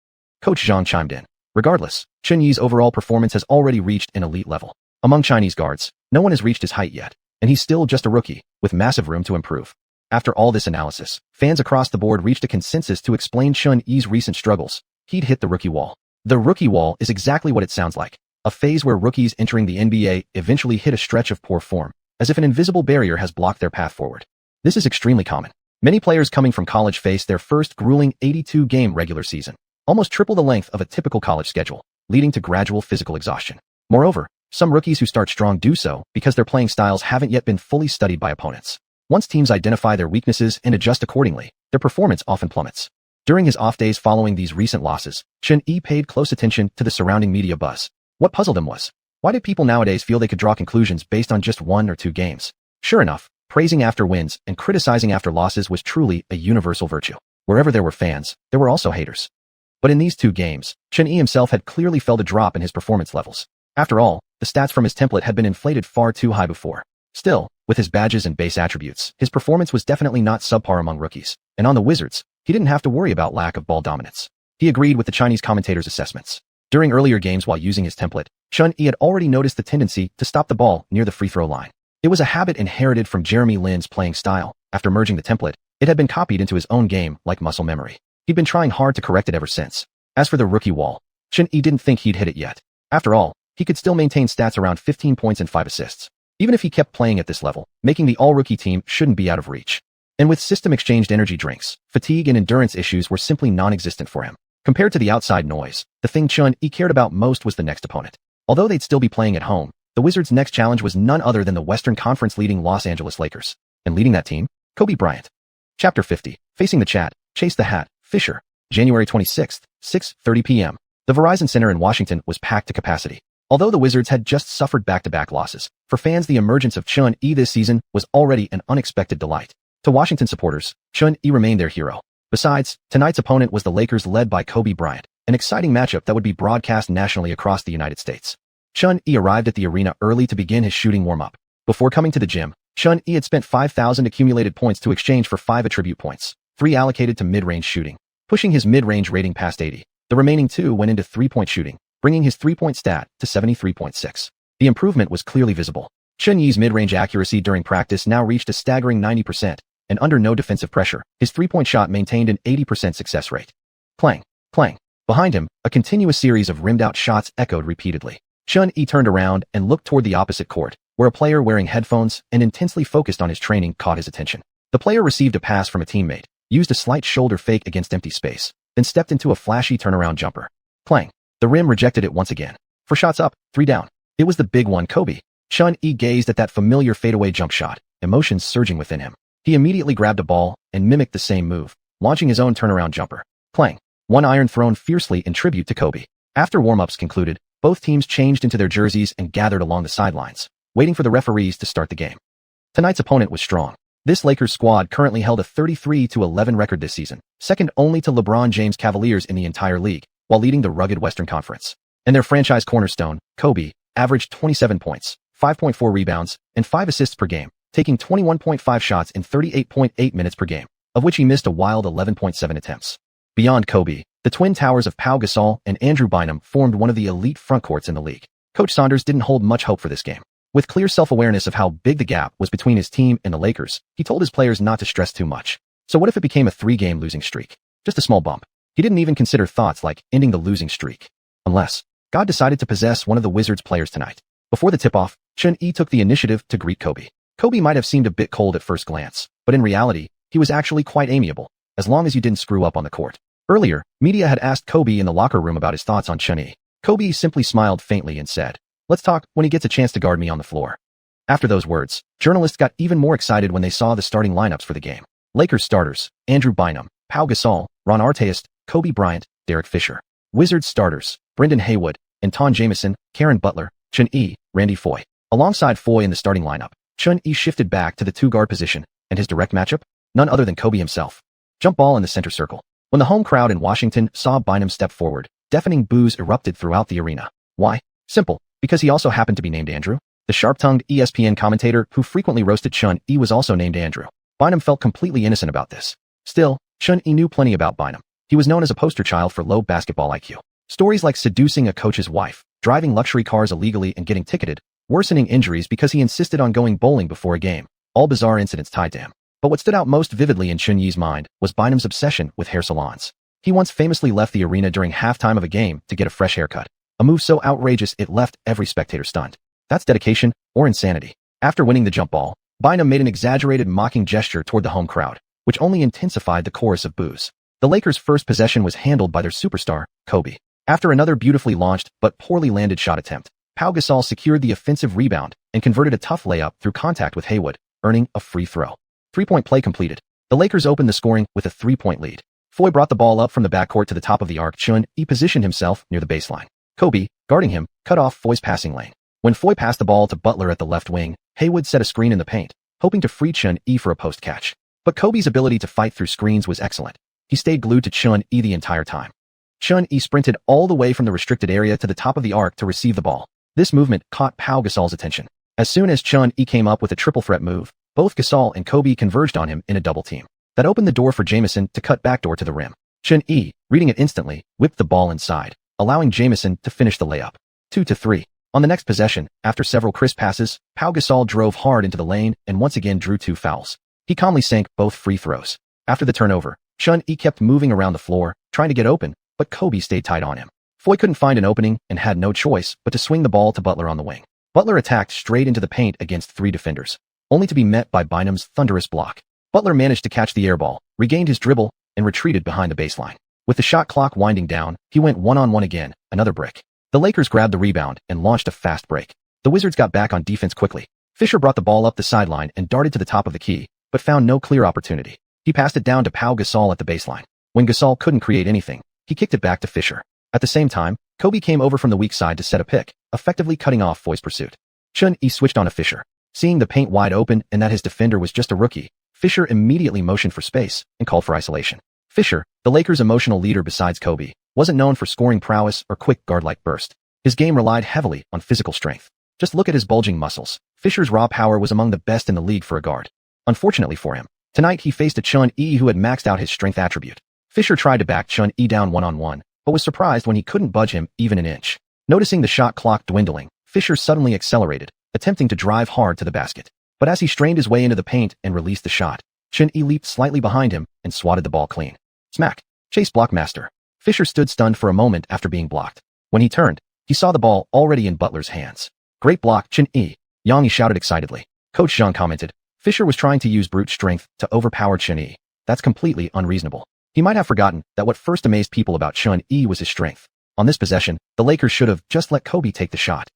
Coach Zhang chimed in. "Regardless, Chen Yi's overall performance has already reached an elite level. Among Chinese guards, no one has reached his height yet, and he's still just a rookie, with massive room to improve." After all this analysis, fans across the board reached a consensus to explain Chen Yi's recent struggles. He'd hit the rookie wall. The rookie wall is exactly what it sounds like, a phase where rookies entering the NBA eventually hit a stretch of poor form, as if an invisible barrier has blocked their path forward. This is extremely common. Many players coming from college face their first grueling 82-game regular season, almost triple the length of a typical college schedule, leading to gradual physical exhaustion. Moreover, some rookies who start strong do so because their playing styles haven't yet been fully studied by opponents. Once teams identify their weaknesses and adjust accordingly, their performance often plummets. During his off days following these recent losses, Chen Yi paid close attention to the surrounding media buzz. What puzzled him was, why did people nowadays feel they could draw conclusions based on just 1 or 2 games? Sure enough, praising after wins and criticizing after losses was truly a universal virtue. Wherever there were fans, there were also haters. But in these 2 games, Chen Yi himself had clearly felt a drop in his performance levels. After all, the stats from his template had been inflated far too high before. Still, with his badges and base attributes, his performance was definitely not subpar among rookies. And on the Wizards, he didn't have to worry about lack of ball dominance. He agreed with the Chinese commentators' assessments. During earlier games while using his template, Chen Yi had already noticed the tendency to stop the ball near the free throw line. It was a habit inherited from Jeremy Lin's playing style. After merging the template, it had been copied into his own game like muscle memory. He'd been trying hard to correct it ever since. As for the rookie wall, Chen Yi didn't think he'd hit it yet. After all, he could still maintain stats around 15 points and 5 assists. Even if he kept playing at this level, making the all-rookie team shouldn't be out of reach. And with system-exchanged energy drinks, fatigue and endurance issues were simply non-existent for him. Compared to the outside noise, the thing Chen Yi cared about most was the next opponent. Although they'd still be playing at home, the Wizards' next challenge was none other than the Western Conference leading Los Angeles Lakers. And leading that team? Kobe Bryant. Chapter 50. Facing the Chat. Chase the Hat. Fisher. January 26th, 6:30 p.m. The Verizon Center in Washington was packed to capacity. Although the Wizards had just suffered back-to-back losses, for fans the emergence of Chen Yi this season was already an unexpected delight. To Washington supporters, Chen Yi remained their hero. Besides, tonight's opponent was the Lakers led by Kobe Bryant, an exciting matchup that would be broadcast nationally across the United States. Chen Yi arrived at the arena early to begin his shooting warm-up. Before coming to the gym, Chen Yi had spent 5,000 accumulated points to exchange for 5 attribute points, 3 allocated to mid-range shooting, pushing his mid-range rating past 80. The remaining 2 went into 3-point shooting, bringing his 3-point stat to 73.6. The improvement was clearly visible. Chen Yi's mid-range accuracy during practice now reached a staggering 90%, and under no defensive pressure, his 3-point shot maintained an 80% success rate. Clang, clang. Behind him, a continuous series of rimmed-out shots echoed repeatedly. Chen Yi turned around and looked toward the opposite court, where a player wearing headphones and intensely focused on his training caught his attention. The player received a pass from a teammate, used a slight shoulder fake against empty space, then stepped into a flashy turnaround jumper. Clang. The rim rejected it once again. 4 shots up, 3 down. It was the big one, Kobe. Chen Yi gazed at that familiar fadeaway jump shot, emotions surging within him. He immediately grabbed a ball and mimicked the same move, launching his own turnaround jumper. Clang. One iron thrown fiercely in tribute to Kobe. After warm-ups concluded, both teams changed into their jerseys and gathered along the sidelines, waiting for the referees to start the game. Tonight's opponent was strong. This Lakers squad currently held a 33-11 record this season, second only to LeBron James' Cavaliers in the entire league, while leading the rugged Western Conference. And their franchise cornerstone, Kobe, averaged 27 points, 5.4 rebounds, and 5 assists per game, taking 21.5 shots in 38.8 minutes per game, of which he missed a wild 11.7 attempts. Beyond Kobe, the twin towers of Pau Gasol and Andrew Bynum formed one of the elite frontcourts in the league. Coach Saunders didn't hold much hope for this game. With clear self-awareness of how big the gap was between his team and the Lakers, he told his players not to stress too much. So what if it became a 3-game losing streak? Just a small bump. He didn't even consider thoughts like ending the losing streak. Unless God decided to possess one of the Wizards' players tonight. Before the tip-off, Chun-Yi took the initiative to greet Kobe. Kobe might have seemed a bit cold at first glance, but in reality, he was actually quite amiable, as long as you didn't screw up on the court. Earlier, media had asked Kobe in the locker room about his thoughts on Chun-Yi. Kobe simply smiled faintly and said, "Let's talk when he gets a chance to guard me on the floor." After those words, journalists got even more excited when they saw the starting lineups for the game. Lakers starters, Andrew Bynum, Pau Gasol, Ron Artest, Kobe Bryant, Derek Fisher. Wizards starters, Brendan Haywood, Anton Jamison, Karen Butler, Chun-Yi, Randy Foye. Alongside Foye in the starting lineup, Chun-Yi shifted back to the 2-guard position, and his direct matchup? None other than Kobe himself. Jump ball in the center circle. When the home crowd in Washington saw Bynum step forward, deafening boos erupted throughout the arena. Why? Simple, because he also happened to be named Andrew. The sharp-tongued ESPN commentator who frequently roasted Chun-Yi was also named Andrew. Bynum felt completely innocent about this. Still, Chun-Yi knew plenty about Bynum. He was known as a poster child for low basketball IQ. Stories like seducing a coach's wife, driving luxury cars illegally and getting ticketed, worsening injuries because he insisted on going bowling before a game, all bizarre incidents tied to him. But what stood out most vividly in Chun-Yi's mind was Bynum's obsession with hair salons. He once famously left the arena during halftime of a game to get a fresh haircut, a move so outrageous it left every spectator stunned. That's dedication or insanity. After winning the jump ball, Bynum made an exaggerated mocking gesture toward the home crowd, which only intensified the chorus of boos. The Lakers' first possession was handled by their superstar, Kobe. After another beautifully launched but poorly landed shot attempt, Pau Gasol secured the offensive rebound and converted a tough layup through contact with Haywood, earning a free throw. 3-point play completed. The Lakers opened the scoring with a 3-point lead. Foye brought the ball up from the backcourt to the top of the arc. Chun-Yi positioned himself near the baseline. Kobe, guarding him, cut off Foye's passing lane. When Foye passed the ball to Butler at the left wing, Haywood set a screen in the paint, hoping to free Chun-Yi for a post catch. But Kobe's ability to fight through screens was excellent. He stayed glued to Chun-Yi the entire time. Chun-Yi sprinted all the way from the restricted area to the top of the arc to receive the ball. This movement caught Pau Gasol's attention. As soon as Chun-Yi came up with a triple threat move, both Gasol and Kobe converged on him in a double team. That opened the door for Jamison to cut backdoor to the rim. Chun-Yi, reading it instantly, whipped the ball inside, allowing Jamison to finish the layup. 2-3. On the next possession, after several crisp passes, Pau Gasol drove hard into the lane and once again drew 2 fouls. He calmly sank both free throws. After the turnover, Chun-Yi kept moving around the floor, trying to get open, but Kobe stayed tight on him. Foye couldn't find an opening and had no choice but to swing the ball to Butler on the wing. Butler attacked straight into the paint against 3 defenders, only to be met by Bynum's thunderous block. Butler managed to catch the air ball, regained his dribble, and retreated behind the baseline. With the shot clock winding down, he went one-on-one again, another brick. The Lakers grabbed the rebound and launched a fast break. The Wizards got back on defense quickly. Fisher brought the ball up the sideline and darted to the top of the key, but found no clear opportunity. He passed it down to Pau Gasol at the baseline. When Gasol couldn't create anything, he kicked it back to Fisher. At the same time, Kobe came over from the weak side to set a pick, effectively cutting off Foye's pursuit. Chun-Yi switched on to Fisher. Seeing the paint wide open and that his defender was just a rookie, Fisher immediately motioned for space and called for isolation. Fisher, the Lakers' emotional leader besides Kobe, wasn't known for scoring prowess or quick guard-like burst. His game relied heavily on physical strength. Just look at his bulging muscles. Fisher's raw power was among the best in the league for a guard. Unfortunately for him, tonight he faced a Chun-Yi who had maxed out his strength attribute. Fisher tried to back Chun-Yi down one-on-one, but was surprised when he couldn't budge him even an inch. Noticing the shot clock dwindling, Fisher suddenly accelerated, attempting to drive hard to the basket. But as he strained his way into the paint and released the shot, Chun-Yi leaped slightly behind him and swatted the ball clean. Smack! Chase block master. Fisher stood stunned for a moment after being blocked. When he turned, he saw the ball already in Butler's hands. Great block, Chun-Yi, Yang shouted excitedly. Coach Zhang commented, Fisher was trying to use brute strength to overpower Chun-Yi. That's completely unreasonable. He might have forgotten that what first amazed people about Chun-Yi was his strength. On this possession, the Lakers should have just let Kobe take the shot.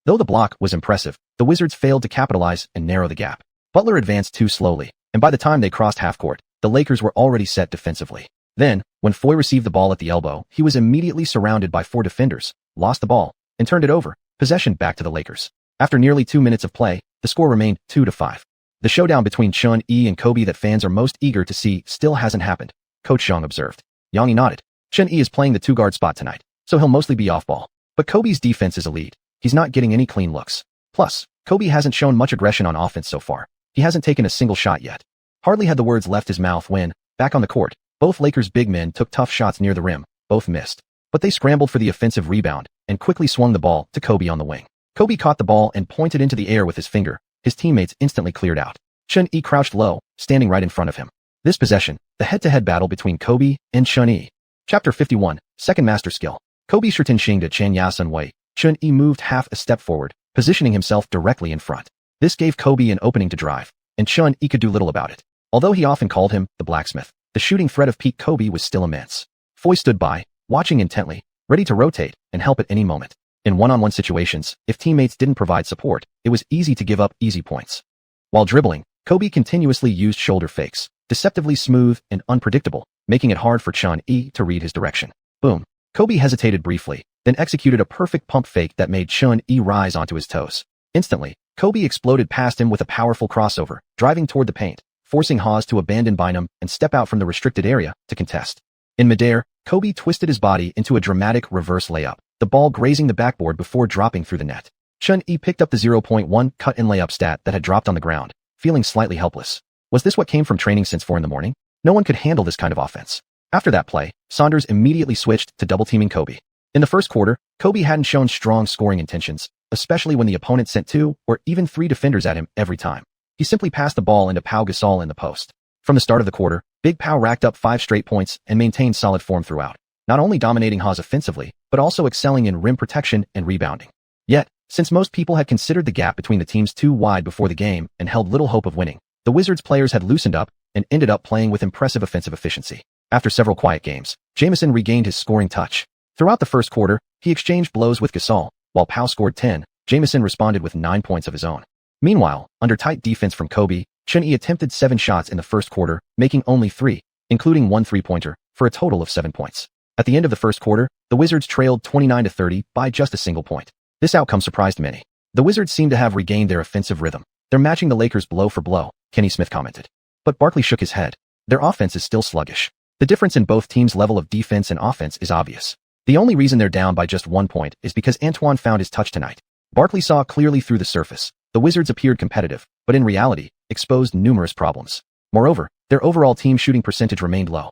Though the block was impressive, the Wizards failed to capitalize and narrow the gap. Butler advanced too slowly, and by the time they crossed half court, The Lakers were already set defensively. Then, when Foy received the ball at the elbow, he was immediately surrounded by 4 defenders, lost the ball, and turned it over, possession back to the Lakers. After nearly 2 minutes of play, the score remained 2-5. The showdown between Chun Yi and Kobe that fans are most eager to see still hasn't happened, Coach Zhang observed. Yang Yi nodded. Chun Yi is playing the 2-guard spot tonight, so he'll mostly be off ball. But Kobe's defense is elite. He's not getting any clean looks. Plus, Kobe hasn't shown much aggression on offense so far. He hasn't taken a single shot yet. Hardly had the words left his mouth when, back on the court, both Lakers' big men took tough shots near the rim, both missed. But they scrambled for the offensive rebound and quickly swung the ball to Kobe on the wing. Kobe caught the ball and pointed into the air with his finger. His teammates instantly cleared out. Chun Yi crouched low, standing right in front of him. This possession, the head-to-head battle between Kobe and Chun Yi. Chapter 51, Second Master Skill. Kobe Shirten Xing de Chen Yasun Wei. Chun Yi moved half a step forward, positioning himself directly in front. This gave Kobe an opening to drive, and Chun Yi could do little about it. Although he often called him the blacksmith, the shooting threat of peak Kobe was still immense. Foy stood by, watching intently, ready to rotate and help at any moment. In one-on-one situations, if teammates didn't provide support, it was easy to give up easy points. While dribbling, Kobe continuously used shoulder fakes, deceptively smooth and unpredictable, making it hard for Chun Yi to read his direction. Boom. Kobe hesitated briefly, then executed a perfect pump fake that made Chun Yi rise onto his toes. Instantly, Kobe exploded past him with a powerful crossover, driving toward the paint, forcing Haas to abandon Bynum and step out from the restricted area to contest. In midair, Kobe twisted his body into a dramatic reverse layup, the ball grazing the backboard before dropping through the net. Chun Yi picked up the 0.1 cut-in layup stat that had dropped on the ground, feeling slightly helpless. Was this what came from training since 4 in the morning? No one could handle this kind of offense. After that play, Saunders immediately switched to double-teaming Kobe. In the first quarter, Kobe hadn't shown strong scoring intentions, especially when the opponent sent 2 or even 3 defenders at him every time. He simply passed the ball into Pau Gasol in the post. From the start of the quarter, Big Pau racked up 5 straight points and maintained solid form throughout, not only dominating Haas offensively, but also excelling in rim protection and rebounding. Yet, since most people had considered the gap between the teams too wide before the game and held little hope of winning, the Wizards players had loosened up and ended up playing with impressive offensive efficiency. After several quiet games, Jamison regained his scoring touch. Throughout the first quarter, he exchanged blows with Gasol. While Pau scored 10, Jamison responded with 9 points of his own. Meanwhile, under tight defense from Kobe, Chun Yi attempted 7 shots in the first quarter, making only 3, including 1 3-pointer, for a total of 7 points. At the end of the first quarter, the Wizards trailed 29-30 by just a single point. This outcome surprised many. The Wizards seemed to have regained their offensive rhythm. They're matching the Lakers blow for blow, Kenny Smith commented. But Barkley shook his head. Their offense is still sluggish. The difference in both teams' level of defense and offense is obvious. The only reason they're down by just 1 point is because Antoine found his touch tonight. Barkley saw clearly through the surface. The Wizards appeared competitive, but in reality, exposed numerous problems. Moreover, their overall team shooting percentage remained low.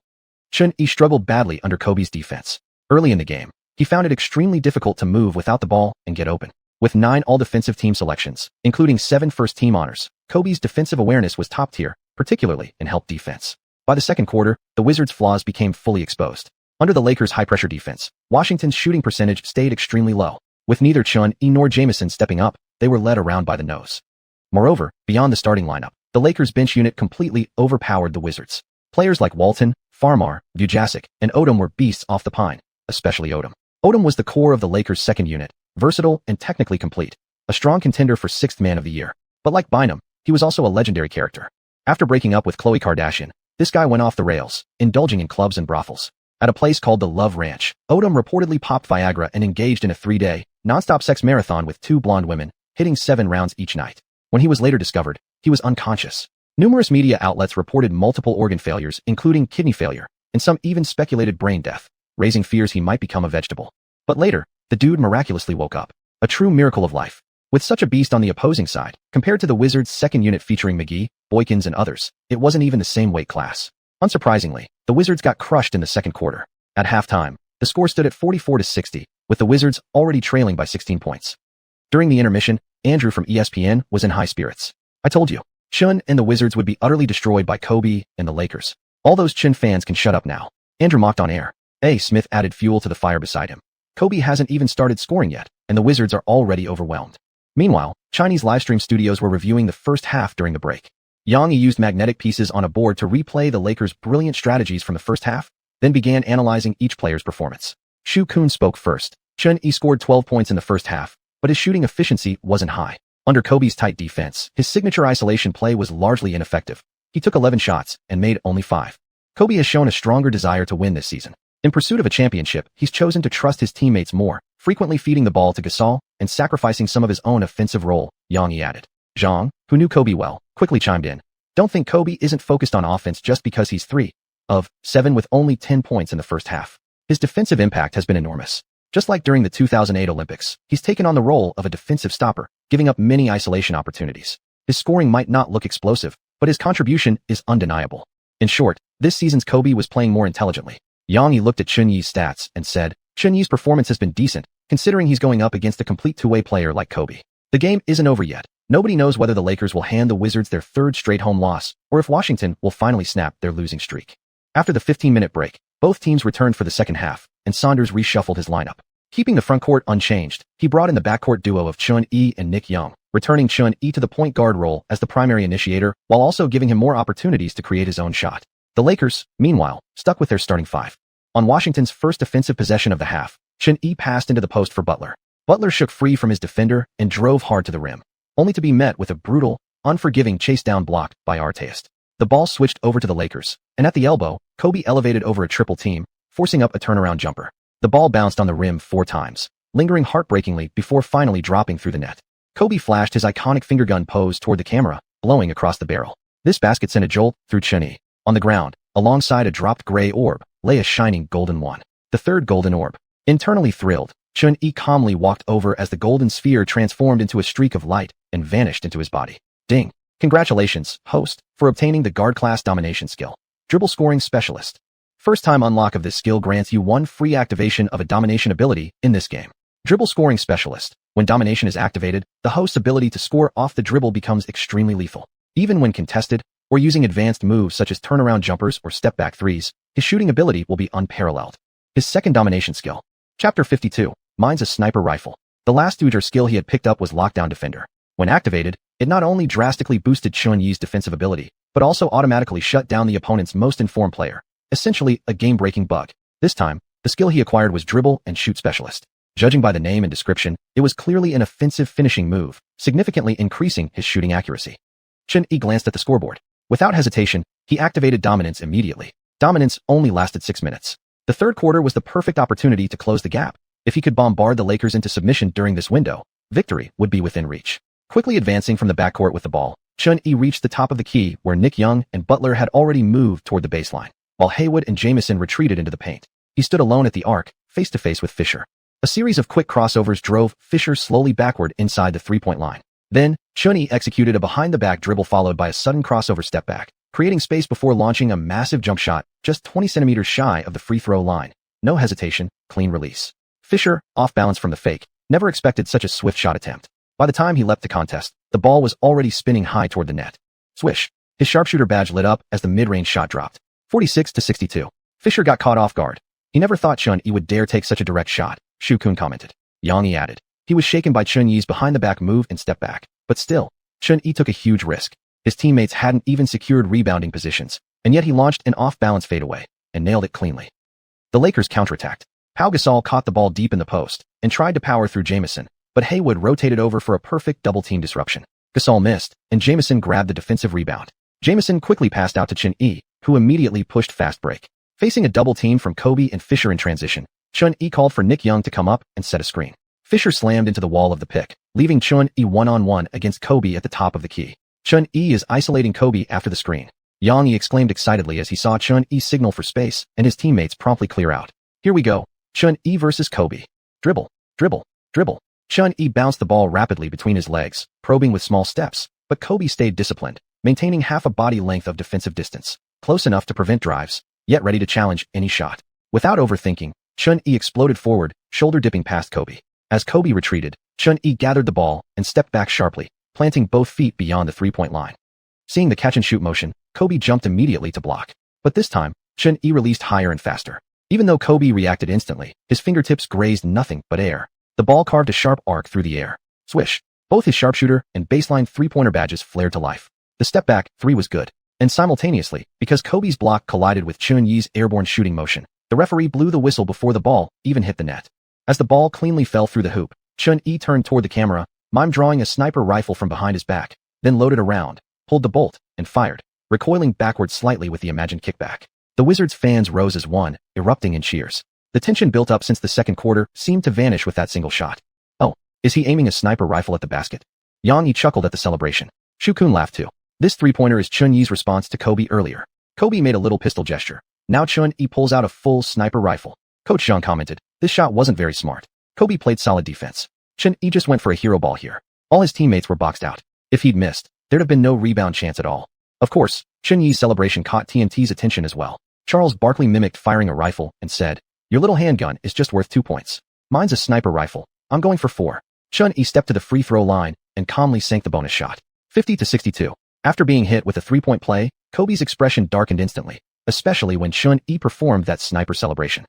Chun Yi struggled badly under Kobe's defense. Early in the game, he found it extremely difficult to move without the ball and get open. With 9 all-defensive team selections, including 7 first-team honors, Kobe's defensive awareness was top tier, particularly in help defense. By the second quarter, the Wizards' flaws became fully exposed. Under the Lakers' high-pressure defense, Washington's shooting percentage stayed extremely low. With neither Chun Yi nor Jamison stepping up, they were led around by the nose. Moreover, beyond the starting lineup, the Lakers' bench unit completely overpowered the Wizards. Players like Walton, Farmar, Vujacic, and Odom were beasts off the pine, especially Odom. Odom was the core of the Lakers' second unit, versatile and technically complete, a strong contender for 6th Man of the Year. But like Bynum, he was also a legendary character. After breaking up with Khloe Kardashian, this guy went off the rails, indulging in clubs and brothels. At a place called the Love Ranch, Odom reportedly popped Viagra and engaged in a 3-day, non-stop sex marathon with 2 blonde women, hitting 7 rounds each night. When he was later discovered, he was unconscious. Numerous media outlets reported multiple organ failures, including kidney failure, and some even speculated brain death, raising fears he might become a vegetable. But later, the dude miraculously woke up. A true miracle of life. With such a beast on the opposing side, compared to the Wizards' second unit featuring McGee, Boykins, and others, it wasn't even the same weight class. Unsurprisingly, the Wizards got crushed in the second quarter. At halftime, the score stood at 44-60, with the Wizards already trailing by 16 points. During the intermission, Andrew from ESPN was in high spirits. I told you, Chun and the Wizards would be utterly destroyed by Kobe and the Lakers. All those Chun fans can shut up now. Andrew mocked on air. Smith added fuel to the fire beside him. Kobe hasn't even started scoring yet, and the Wizards are already overwhelmed. Meanwhile, Chinese livestream studios were reviewing the first half during the break. Yang Yi used magnetic pieces on a board to replay the Lakers' brilliant strategies from the first half, then began analyzing each player's performance. Xiu spoke first. Chun Yi scored 12 points in the first half, but his shooting efficiency wasn't high. Under Kobe's tight defense, his signature isolation play was largely ineffective. He took 11 shots and made only 5. Kobe has shown a stronger desire to win this season. In pursuit of a championship, he's chosen to trust his teammates more, frequently feeding the ball to Gasol and sacrificing some of his own offensive role, Yang added. Zhang, who knew Kobe well, quickly chimed in. Don't think Kobe isn't focused on offense just because he's 3 of 7 with only 10 points in the first half. His defensive impact has been enormous. Just like during the 2008 Olympics, he's taken on the role of a defensive stopper, giving up many isolation opportunities. His scoring might not look explosive, but his contribution is undeniable. In short, this season's Kobe was playing more intelligently. Yang looked at Chunyi's stats and said, Chunyi's performance has been decent, considering he's going up against a complete two-way player like Kobe. The game isn't over yet. Nobody knows whether the Lakers will hand the Wizards their 3rd straight home loss, or if Washington will finally snap their losing streak. After the 15-minute break, both teams returned for the second half, and Saunders reshuffled his lineup. Keeping the front court unchanged, he brought in the backcourt duo of Chun-Yi and Nick Young, returning Chun-Yi to the point guard role as the primary initiator, while also giving him more opportunities to create his own shot. The Lakers, meanwhile, stuck with their starting 5. On Washington's first offensive possession of the half, Chun-Yi passed into the post for Butler. Butler shook free from his defender and drove hard to the rim, only to be met with a brutal, unforgiving chase down block by Artest. The ball switched over to the Lakers, and at the elbow, Kobe elevated over a triple team, forcing up a turnaround jumper. The ball bounced on the rim 4 times, lingering heartbreakingly before finally dropping through the net. Kobe flashed his iconic finger gun pose toward the camera, blowing across the barrel. This basket sent a jolt through Chun-Yi. On the ground, alongside a dropped gray orb, lay a shining golden one. The 3rd golden orb. Internally thrilled, Chun-Yi calmly walked over as the golden sphere transformed into a streak of light and vanished into his body. Ding. Congratulations, host, for obtaining the guard class domination skill. Dribble scoring specialist. First time unlock of this skill grants you 1 free activation of a domination ability in this game. Dribble scoring specialist. When domination is activated, the host's ability to score off the dribble becomes extremely lethal. Even when contested, or using advanced moves such as turnaround jumpers or step-back threes, his shooting ability will be unparalleled. His second domination skill. Chapter 52. Mine's a sniper rifle. The last Ujer skill he had picked up was Lockdown Defender. When activated, it not only drastically boosted Chun-Yi's defensive ability, but also automatically shut down the opponent's most informed player. Essentially, a game-breaking bug. This time, the skill he acquired was Dribble and Shoot Specialist. Judging by the name and description, it was clearly an offensive finishing move, significantly increasing his shooting accuracy. Chun-Yi glanced at the scoreboard. Without hesitation, he activated Dominance immediately. Dominance only lasted 6 minutes. The 3rd quarter was the perfect opportunity to close the gap. If he could bombard the Lakers into submission during this window, victory would be within reach. Quickly advancing from the backcourt with the ball, Chun-Yi reached the top of the key where Nick Young and Butler had already moved toward the baseline, while Haywood and Jamison retreated into the paint. He stood alone at the arc, face-to-face with Fisher. A series of quick crossovers drove Fisher slowly backward inside the 3-point line. Then, Chun-Yi executed a behind-the-back dribble followed by a sudden crossover step back, creating space before launching a massive jump shot just 20 centimeters shy of the free throw line. No hesitation, clean release. Fisher, off balance from the fake, never expected such a swift shot attempt. By the time he leapt the contest, the ball was already spinning high toward the net. Swish. His sharpshooter badge lit up as the mid-range shot dropped. 46-62. Fisher got caught off guard. He never thought Chun-Yi would dare take such a direct shot, Shu-kun commented. Yang added. He was shaken by Chun-Yi's behind-the-back move and step back, but still, Chun-Yi took a huge risk. His teammates hadn't even secured rebounding positions, and yet he launched an off-balance fadeaway and nailed it cleanly. The Lakers counterattacked. Pau Gasol caught the ball deep in the post and tried to power through Jamison, but Haywood rotated over for a perfect double-team disruption. Gasol missed, and Jamison grabbed the defensive rebound. Jamison quickly passed out to Chun-Yi, who immediately pushed fast break. Facing a double team from Kobe and Fisher in transition, Chun-Yi called for Nick Young to come up and set a screen. Fisher slammed into the wall of the pick, leaving Chun-Yi one-on-one against Kobe at the top of the key. Chun-Yi is isolating Kobe after the screen. Yang exclaimed excitedly as he saw Chun-Yi signal for space and his teammates promptly clear out. Here we go. Chun-Yi versus Kobe. Dribble, dribble, dribble. Chun-Yi bounced the ball rapidly between his legs, probing with small steps, but Kobe stayed disciplined, maintaining half a body length of defensive distance, close enough to prevent drives, yet ready to challenge any shot. Without overthinking, Chun-Yi exploded forward, shoulder-dipping past Kobe. As Kobe retreated, Chun-Yi gathered the ball and stepped back sharply, planting both feet beyond the 3-point line. Seeing the catch-and-shoot motion, Kobe jumped immediately to block. But this time, Chun-Yi released higher and faster. Even though Kobe reacted instantly, his fingertips grazed nothing but air. The ball carved a sharp arc through the air. Swish. Both his sharpshooter and baseline three-pointer badges flared to life. The step-back three was good. And simultaneously, because Kobe's block collided with Chun-Yi's airborne shooting motion, the referee blew the whistle before the ball even hit the net. As the ball cleanly fell through the hoop, Chun-Yi turned toward the camera, drawing a sniper rifle from behind his back, then loaded a round, pulled the bolt, and fired. recoiling backward slightly with the imagined kickback. The Wizards' fans rose as one, erupting in cheers. The tension built up since the second quarter seemed to vanish with that single shot. Oh, is he aiming a sniper rifle at the basket? Yang Yi chuckled at the celebration. Shu Kun laughed too. This three-pointer is Chun Yi's response to Kobe earlier. Kobe made a little pistol gesture. Now Chun Yi pulls out a full sniper rifle. Coach Zhang commented, this shot wasn't very smart. Kobe played solid defense. Chun Yi just went for a hero ball here. All his teammates were boxed out. If he'd missed, there'd have been no rebound chance at all. Of course, Chun Yi's celebration caught TNT's attention as well. Charles Barkley mimicked firing a rifle and said, your little handgun is just worth 2 points. Mine's a sniper rifle. I'm going for 4. Chun Yi stepped to the free throw line and calmly sank the bonus shot. 50-62. After being hit with a three-point play, Kobe's expression darkened instantly, especially when Chun Yi performed that sniper celebration.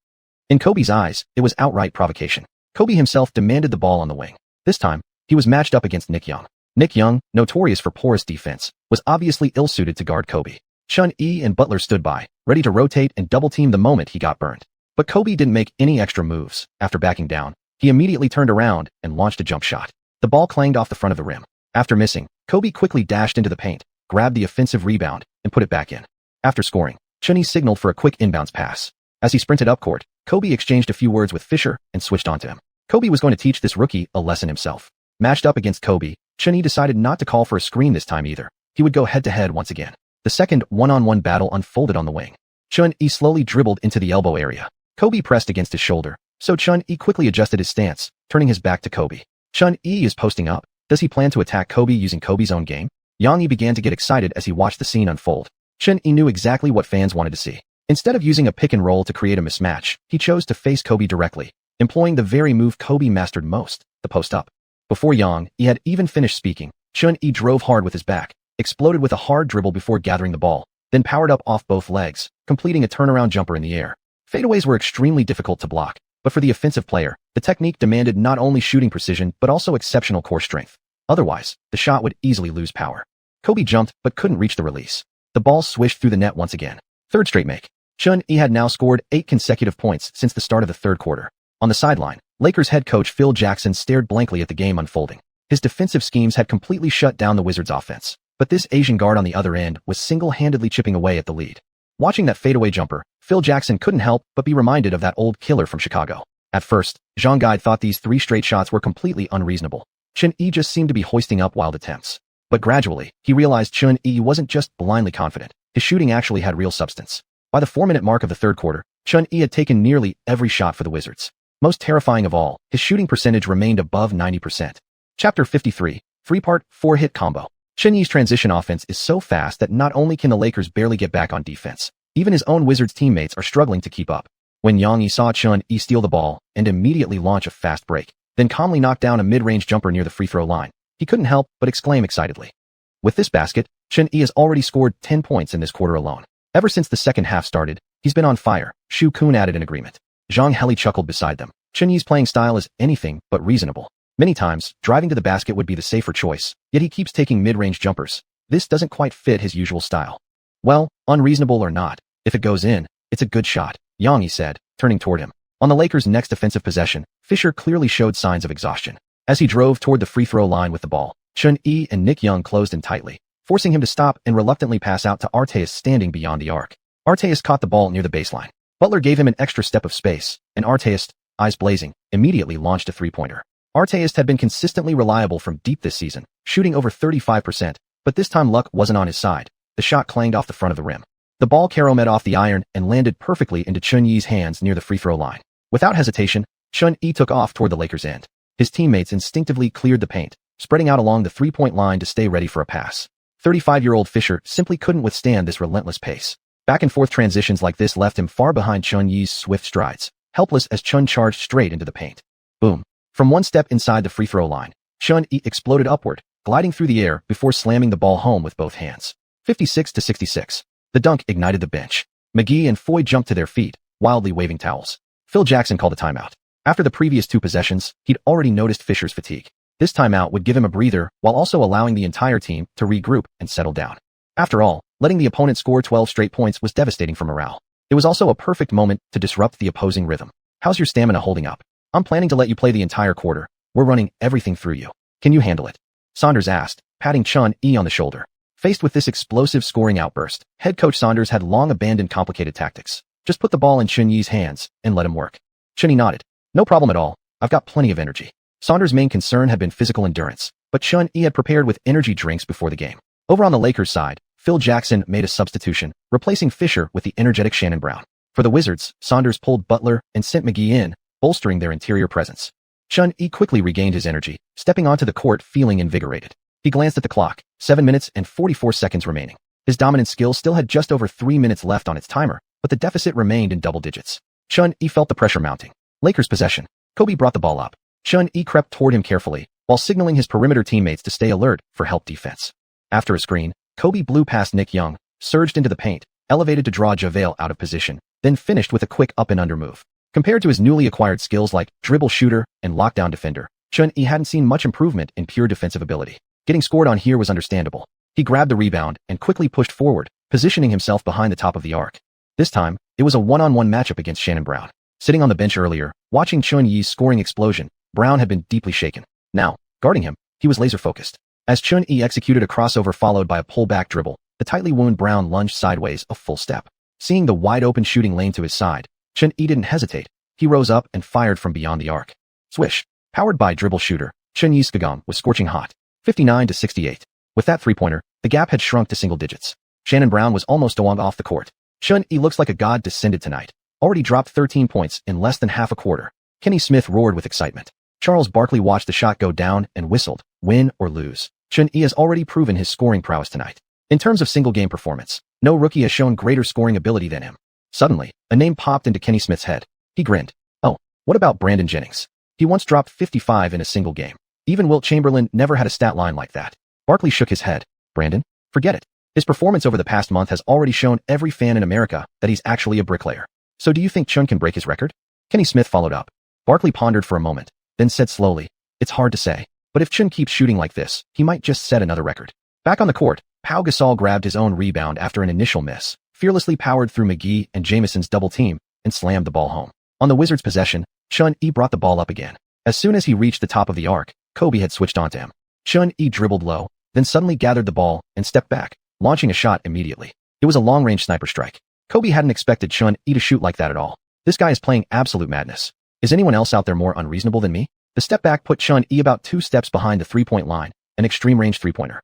In Kobe's eyes, it was outright provocation. Kobe himself demanded the ball on the wing. This time, he was matched up against Nick Young. Nick Young, notorious for porous defense, was obviously ill-suited to guard Kobe. Chun Yi and Butler stood by, ready to rotate and double-team the moment he got burned. But Kobe didn't make any extra moves. After backing down, he immediately turned around and launched a jump shot. The ball clanged off the front of the rim. After missing, Kobe quickly dashed into the paint, grabbed the offensive rebound, and put it back in. After scoring, Chun Yi signaled for a quick inbounds pass. As he sprinted up court, Kobe exchanged a few words with Fisher and switched onto him. Kobe was going to teach this rookie a lesson himself. Matched up against Kobe, Chun Yi decided not to call for a screen this time either. He would go head-to-head once again. The second one-on-one battle unfolded on the wing. Chun Yi slowly dribbled into the elbow area. Kobe pressed against his shoulder, so Chun Yi quickly adjusted his stance, turning his back to Kobe. Chun Yi is posting up. Does he plan to attack Kobe using Kobe's own game? Yang Yi began to get excited as he watched the scene unfold. Chun Yi knew exactly what fans wanted to see. Instead of using a pick and roll to create a mismatch, he chose to face Kobe directly, employing the very move Kobe mastered most, the post-up. Before Yang Yi had even finished speaking, Chun Yi drove hard with his back, exploded with a hard dribble before gathering the ball, then powered up off both legs, completing a turnaround jumper in the air. Fadeaways were extremely difficult to block, but for the offensive player, the technique demanded not only shooting precision but also exceptional core strength. Otherwise, the shot would easily lose power. Kobe jumped but couldn't reach the release. The ball swished through the net once again. Third straight make. Chun Yi had now scored 8 consecutive points since the start of the third quarter. On the sideline, Lakers head coach Phil Jackson stared blankly at the game unfolding. His defensive schemes had completely shut down the Wizards' offense, but this Asian guard on the other end was single-handedly chipping away at the lead. Watching that fadeaway jumper, Phil Jackson couldn't help but be reminded of that old killer from Chicago. At first, Zhang Guide thought these 3 straight shots were completely unreasonable. Chun Yi just seemed to be hoisting up wild attempts. But gradually, he realized Chun Yi wasn't just blindly confident. His shooting actually had real substance. By the 4-minute mark of the third quarter, Chun Yi had taken nearly every shot for the Wizards. Most terrifying of all, his shooting percentage remained above 90%. Chapter 53, 3-part, 4-hit combo. Chun Yi's transition offense is so fast that not only can the Lakers barely get back on defense, even his own Wizards teammates are struggling to keep up. When Yang Yi saw Chun Yi steal the ball and immediately launch a fast break, then calmly knock down a mid-range jumper near the free throw line, he couldn't help but exclaim excitedly. With this basket, Chun Yi has already scored 10 points in this quarter alone. Ever since the second half started, he's been on fire. Shu Kun added in agreement. Zhang Heli chuckled beside them. Chun Yi's playing style is anything but reasonable. Many times, driving to the basket would be the safer choice, yet he keeps taking mid-range jumpers. This doesn't quite fit his usual style. Well, unreasonable or not, if it goes in, it's a good shot, Yang Yi said, turning toward him. On the Lakers' next offensive possession, Fisher clearly showed signs of exhaustion. As he drove toward the free throw line with the ball, Chun Yi and Nick Young closed in tightly, forcing him to stop and reluctantly pass out to Arteis standing beyond the arc. Arteis caught the ball near the baseline. Butler gave him an extra step of space, and Arteis, eyes blazing, immediately launched a three-pointer. Arteis had been consistently reliable from deep this season, shooting over 35%, but this time luck wasn't on his side. The shot clanged off the front of the rim. The ball caromed off the iron and landed perfectly into Chun Yi's hands near the free throw line. Without hesitation, Chun Yi took off toward the Lakers' end. His teammates instinctively cleared the paint, spreading out along the three-point line to stay ready for a pass. 35-year-old Fisher simply couldn't withstand this relentless pace. Back-and-forth transitions like this left him far behind Chun Yi's swift strides, helpless as Chun charged straight into the paint. Boom. From one step inside the free throw line, Chun Yi exploded upward, gliding through the air before slamming the ball home with both hands. 56-66. The dunk ignited the bench. McGee and Foy jumped to their feet, wildly waving towels. Phil Jackson called a timeout. After the previous 2 possessions, he'd already noticed Fisher's fatigue. This timeout would give him a breather while also allowing the entire team to regroup and settle down. After all, letting the opponent score 12 straight points was devastating for morale. It was also a perfect moment to disrupt the opposing rhythm. How's your stamina holding up? I'm planning to let you play the entire quarter. We're running everything through you. Can you handle it? Saunders asked, patting Chun Yi on the shoulder. Faced with this explosive scoring outburst, head coach Saunders had long abandoned complicated tactics. Just put the ball in Chun Yi's hands and let him work. Chun Yi nodded. No problem at all. I've got plenty of energy. Saunders' main concern had been physical endurance, but Chun Yi had prepared with energy drinks before the game. Over on the Lakers side, Phil Jackson made a substitution, replacing Fisher with the energetic Shannon Brown. For the Wizards, Saunders pulled Butler and sent McGee in, bolstering their interior presence. Chun Yi quickly regained his energy, stepping onto the court feeling invigorated. He glanced at the clock, 7 minutes and 44 seconds remaining. His dominant skill still had just over 3 minutes left on its timer, but the deficit remained in double digits. Chun Yi felt the pressure mounting. Lakers possession. Kobe brought the ball up. Chun Yi crept toward him carefully, while signaling his perimeter teammates to stay alert for help defense. After a screen, Kobe blew past Nick Young, surged into the paint, elevated to draw JaVale out of position, then finished with a quick up and under move. Compared to his newly acquired skills like dribble shooter and lockdown defender, Chun Yi hadn't seen much improvement in pure defensive ability. Getting scored on here was understandable. He grabbed the rebound and quickly pushed forward, positioning himself behind the top of the arc. This time, it was a one-on-one matchup against Shannon Brown. Sitting on the bench earlier, watching Chun Yi's scoring explosion, Brown had been deeply shaken. Now, guarding him, he was laser-focused. As Chun Yi executed a crossover followed by a pull-back dribble, the tightly wound Brown lunged sideways a full step. Seeing the wide-open shooting lane to his side, Chun Yi didn't hesitate. He rose up and fired from beyond the arc. Swish. Powered by dribble shooter, Chun Yi's skagam was scorching hot. 59-68. With that three-pointer, the gap had shrunk to single digits. Shannon Brown was almost off the court. Chun Yi looks like a god descended tonight. Already dropped 13 points in less than half a quarter. Kenny Smith roared with excitement. Charles Barkley watched the shot go down and whistled, win or lose. Chun Yi has already proven his scoring prowess tonight. In terms of single-game performance, no rookie has shown greater scoring ability than him. Suddenly, a name popped into Kenny Smith's head. He grinned. Oh, what about Brandon Jennings? He once dropped 55 in a single game. Even Wilt Chamberlain never had a stat line like that. Barkley shook his head. Brandon? Forget it. His performance over the past month has already shown every fan in America that he's actually a bricklayer. So do you think Chun can break his record? Kenny Smith followed up. Barkley pondered for a moment, then said slowly, it's hard to say, but if Chun keeps shooting like this, he might just set another record. Back on the court, Pau Gasol grabbed his own rebound after an initial miss, fearlessly powered through McGee and Jamison's double team, and slammed the ball home. On the Wizards' possession, Chun Yi brought the ball up again. As soon as he reached the top of the arc, Kobe had switched onto him. Chun Yi dribbled low, then suddenly gathered the ball and stepped back, launching a shot immediately. It was a long-range sniper strike. Kobe hadn't expected Chun Yi to shoot like that at all. This guy is playing absolute madness. Is anyone else out there more unreasonable than me? The step back put Chun Yi about 2 steps behind the three-point line, an extreme range three-pointer.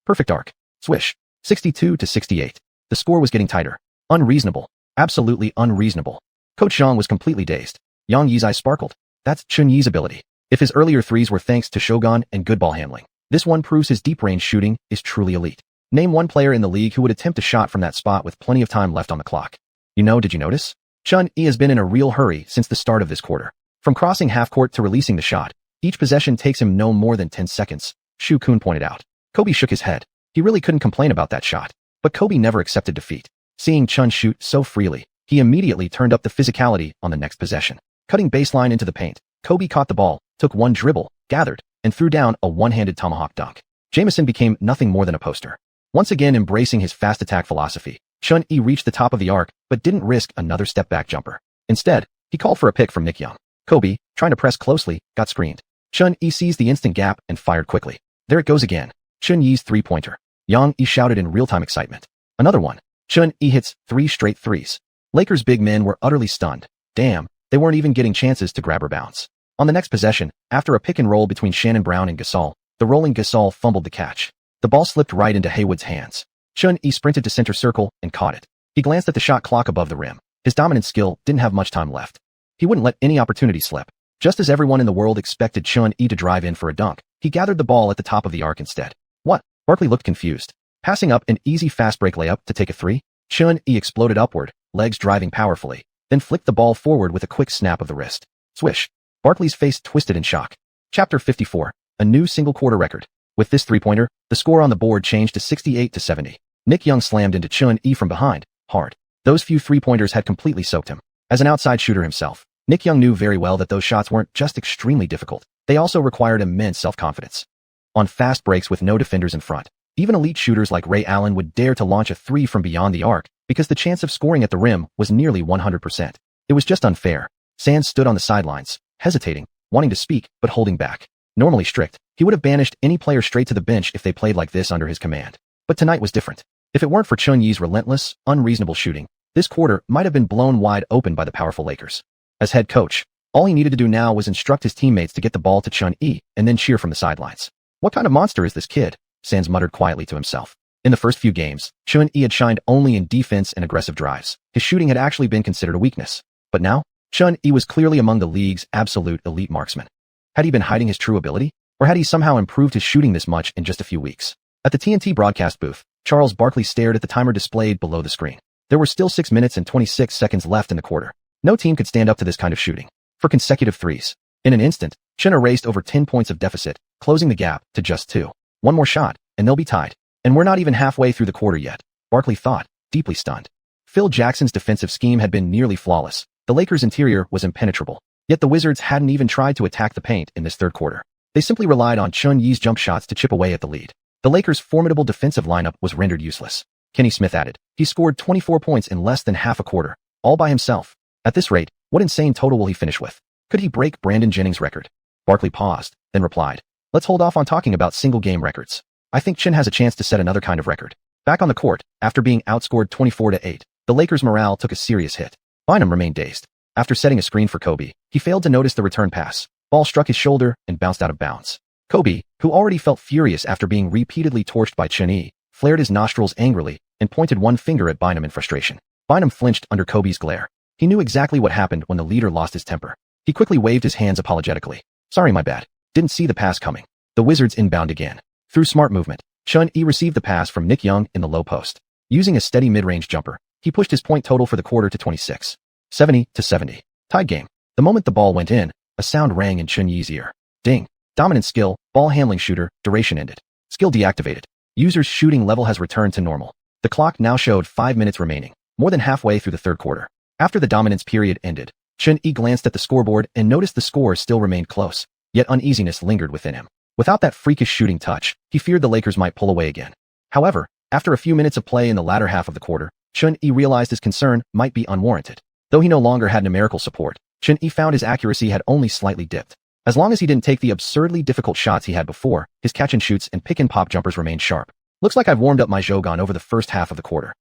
Perfect arc. Swish. 62-68. The score was getting tighter. Unreasonable. Absolutely unreasonable. Coach Zhang was completely dazed. Yang Yi's eyes sparkled. That's Chun Yi's ability. If his earlier threes were thanks to shogun and good ball handling, this one proves his deep-range shooting is truly elite. Name one player in the league who would attempt a shot from that spot with plenty of time left on the clock. Did you notice? Chun Yi has been in a real hurry since the start of this quarter. From crossing half-court to releasing the shot, each possession takes him no more than 10 seconds, Shu-kun pointed out. Kobe shook his head. He really couldn't complain about that shot. But Kobe never accepted defeat. Seeing Chun shoot so freely, he immediately turned up the physicality on the next possession. Cutting baseline into the paint, Kobe caught the ball, took one dribble, gathered, and threw down a one-handed tomahawk dunk. Jamison became nothing more than a poster. Once again embracing his fast attack philosophy, Chun Yi reached the top of the arc but didn't risk another step-back jumper. Instead, he called for a pick from Nick Young. Kobe, trying to press closely, got screened. Chun Yi seized the instant gap and fired quickly. There it goes again. Chun Yi's three-pointer. Yang Yi shouted in real-time excitement. Another one. Chun Yi hits 3 straight threes. Lakers' big men were utterly stunned. Damn, they weren't even getting chances to grab rebounds. On the next possession, after a pick and roll between Shannon Brown and Gasol, the rolling Gasol fumbled the catch. The ball slipped right into Haywood's hands. Chun Yi sprinted to center circle and caught it. He glanced at the shot clock above the rim. His dominant skill didn't have much time left. He wouldn't let any opportunity slip. Just as everyone in the world expected Chun Yi to drive in for a dunk, he gathered the ball at the top of the arc instead. What? Barkley looked confused. Passing up an easy fast break layup to take a three, Chun Yi exploded upward, legs driving powerfully, then flicked the ball forward with a quick snap of the wrist. Swish. Barkley's face twisted in shock. Chapter 54. A new single-quarter record. With this three-pointer, the score on the board changed to 68-70. Nick Young slammed into Chun Yi from behind, hard. Those few three-pointers had completely soaked him. As an outside shooter himself, Nick Young knew very well that those shots weren't just extremely difficult, they also required immense self-confidence. On fast breaks with no defenders in front, even elite shooters like Ray Allen would dare to launch a three from beyond the arc because the chance of scoring at the rim was nearly 100%. It was just unfair. Sands stood on the sidelines, hesitating, wanting to speak, but holding back. Normally strict, he would have banished any player straight to the bench if they played like this under his command. But tonight was different. If it weren't for Chun-Yi's relentless, unreasonable shooting, this quarter might have been blown wide open by the powerful Lakers. As head coach, all he needed to do now was instruct his teammates to get the ball to Chun-Yi and then cheer from the sidelines. What kind of monster is this kid? Sands muttered quietly to himself. In the first few games, Chun-Yi had shined only in defense and aggressive drives. His shooting had actually been considered a weakness. But now, Chun-Yi was clearly among the league's absolute elite marksmen. Had he been hiding his true ability? Or had he somehow improved his shooting this much in just a few weeks? At the TNT broadcast booth, Charles Barkley stared at the timer displayed below the screen. There were still 6 minutes and 26 seconds left in the quarter. No team could stand up to this kind of shooting. For consecutive threes. In an instant, Chun erased over 10 points of deficit, closing the gap to just 2. One more shot, and they'll be tied. And we're not even halfway through the quarter yet, Barkley thought, deeply stunned. Phil Jackson's defensive scheme had been nearly flawless. The Lakers' interior was impenetrable. Yet the Wizards hadn't even tried to attack the paint in this third quarter. They simply relied on Chun-Yi's jump shots to chip away at the lead. The Lakers' formidable defensive lineup was rendered useless. Kenny Smith added. He scored 24 points in less than half a quarter, all by himself. At this rate, what insane total will he finish with? Could he break Brandon Jennings' record? Barkley paused, then replied. Let's hold off on talking about single-game records. I think Chin has a chance to set another kind of record. Back on the court, after being outscored 24-8, the Lakers' morale took a serious hit. Bynum remained dazed. After setting a screen for Kobe, he failed to notice the return pass. Ball struck his shoulder and bounced out of bounds. Kobe, who already felt furious after being repeatedly torched by Chun-Yi, flared his nostrils angrily and pointed one finger at Bynum in frustration. Bynum flinched under Kobe's glare. He knew exactly what happened when the leader lost his temper. He quickly waved his hands apologetically. Sorry, my bad. Didn't see the pass coming. The Wizards inbound again. Through smart movement, Chun-Yi received the pass from Nick Young in the low post. Using a steady mid-range jumper, he pushed his point total for the quarter to 26. 70-70. Tied game. The moment the ball went in, a sound rang in Chun-Yi's ear. Ding. Dominant skill, ball handling shooter, duration ended. Skill deactivated. User's shooting level has returned to normal. The clock now showed 5 minutes remaining, more than halfway through the third quarter. After the dominance period ended, Chun-Yi glanced at the scoreboard and noticed the score still remained close, yet uneasiness lingered within him. Without that freakish shooting touch, he feared the Lakers might pull away again. However, after a few minutes of play in the latter half of the quarter, Chun-Yi realized his concern might be unwarranted. Though he no longer had numerical support, Chun-Yi found his accuracy had only slightly dipped. As long as he didn't take the absurdly difficult shots he had before, his catch-and-shoots and pick-and-pop jumpers remained sharp. Looks like I've warmed up my Shogun over the first half of the quarter.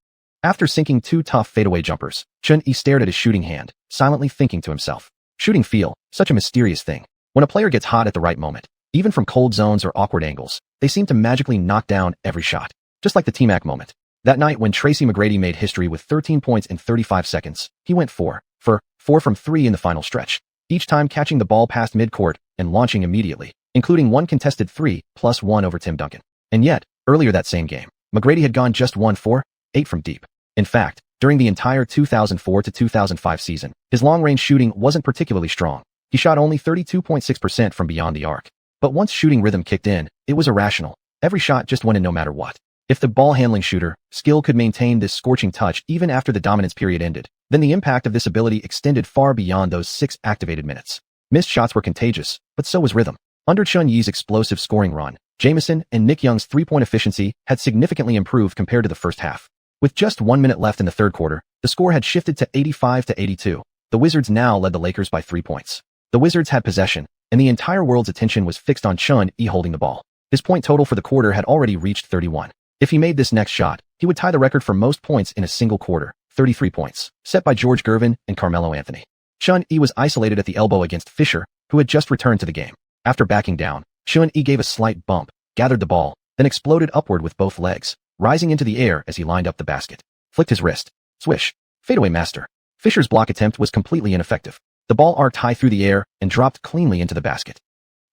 After sinking 2 tough fadeaway jumpers, Chun-Yi stared at his shooting hand, silently thinking to himself. Shooting feel, such a mysterious thing. When a player gets hot at the right moment, even from cold zones or awkward angles, they seem to magically knock down every shot. Just like the T-Mac moment. That night when Tracy McGrady made history with 13 points in 35 seconds, he went 4 from 3 in the final stretch, each time catching the ball past midcourt and launching immediately, including one contested 3 plus 1 over Tim Duncan. And yet, earlier that same game, McGrady had gone just 1 for 8 from deep. In fact, during the entire 2004 to 2005 season, his long-range shooting wasn't particularly strong. He shot only 32.6% from beyond the arc. But once shooting rhythm kicked in, it was irrational. Every shot just went in no matter what. If the ball-handling shooter, skill could maintain this scorching touch even after the dominance period ended, then the impact of this ability extended far beyond those 6 activated minutes. Missed shots were contagious, but so was rhythm. Under Chun-Yi's explosive scoring run, Jamison and Nick Young's three-point efficiency had significantly improved compared to the first half. With just 1 minute left in the third quarter, the score had shifted to 85-82. The Wizards now led the Lakers by 3 points. The Wizards had possession, and the entire world's attention was fixed on Chun-Yi holding the ball. His point total for the quarter had already reached 31. If he made this next shot, he would tie the record for most points in a single quarter, 33 points, set by George Gervin and Carmelo Anthony. Chun-Yi was isolated at the elbow against Fisher, who had just returned to the game. After backing down, Chun-Yi gave a slight bump, gathered the ball, then exploded upward with both legs, rising into the air as he lined up the basket. Flicked his wrist. Swish. Fadeaway master. Fisher's block attempt was completely ineffective. The ball arced high through the air and dropped cleanly into the basket.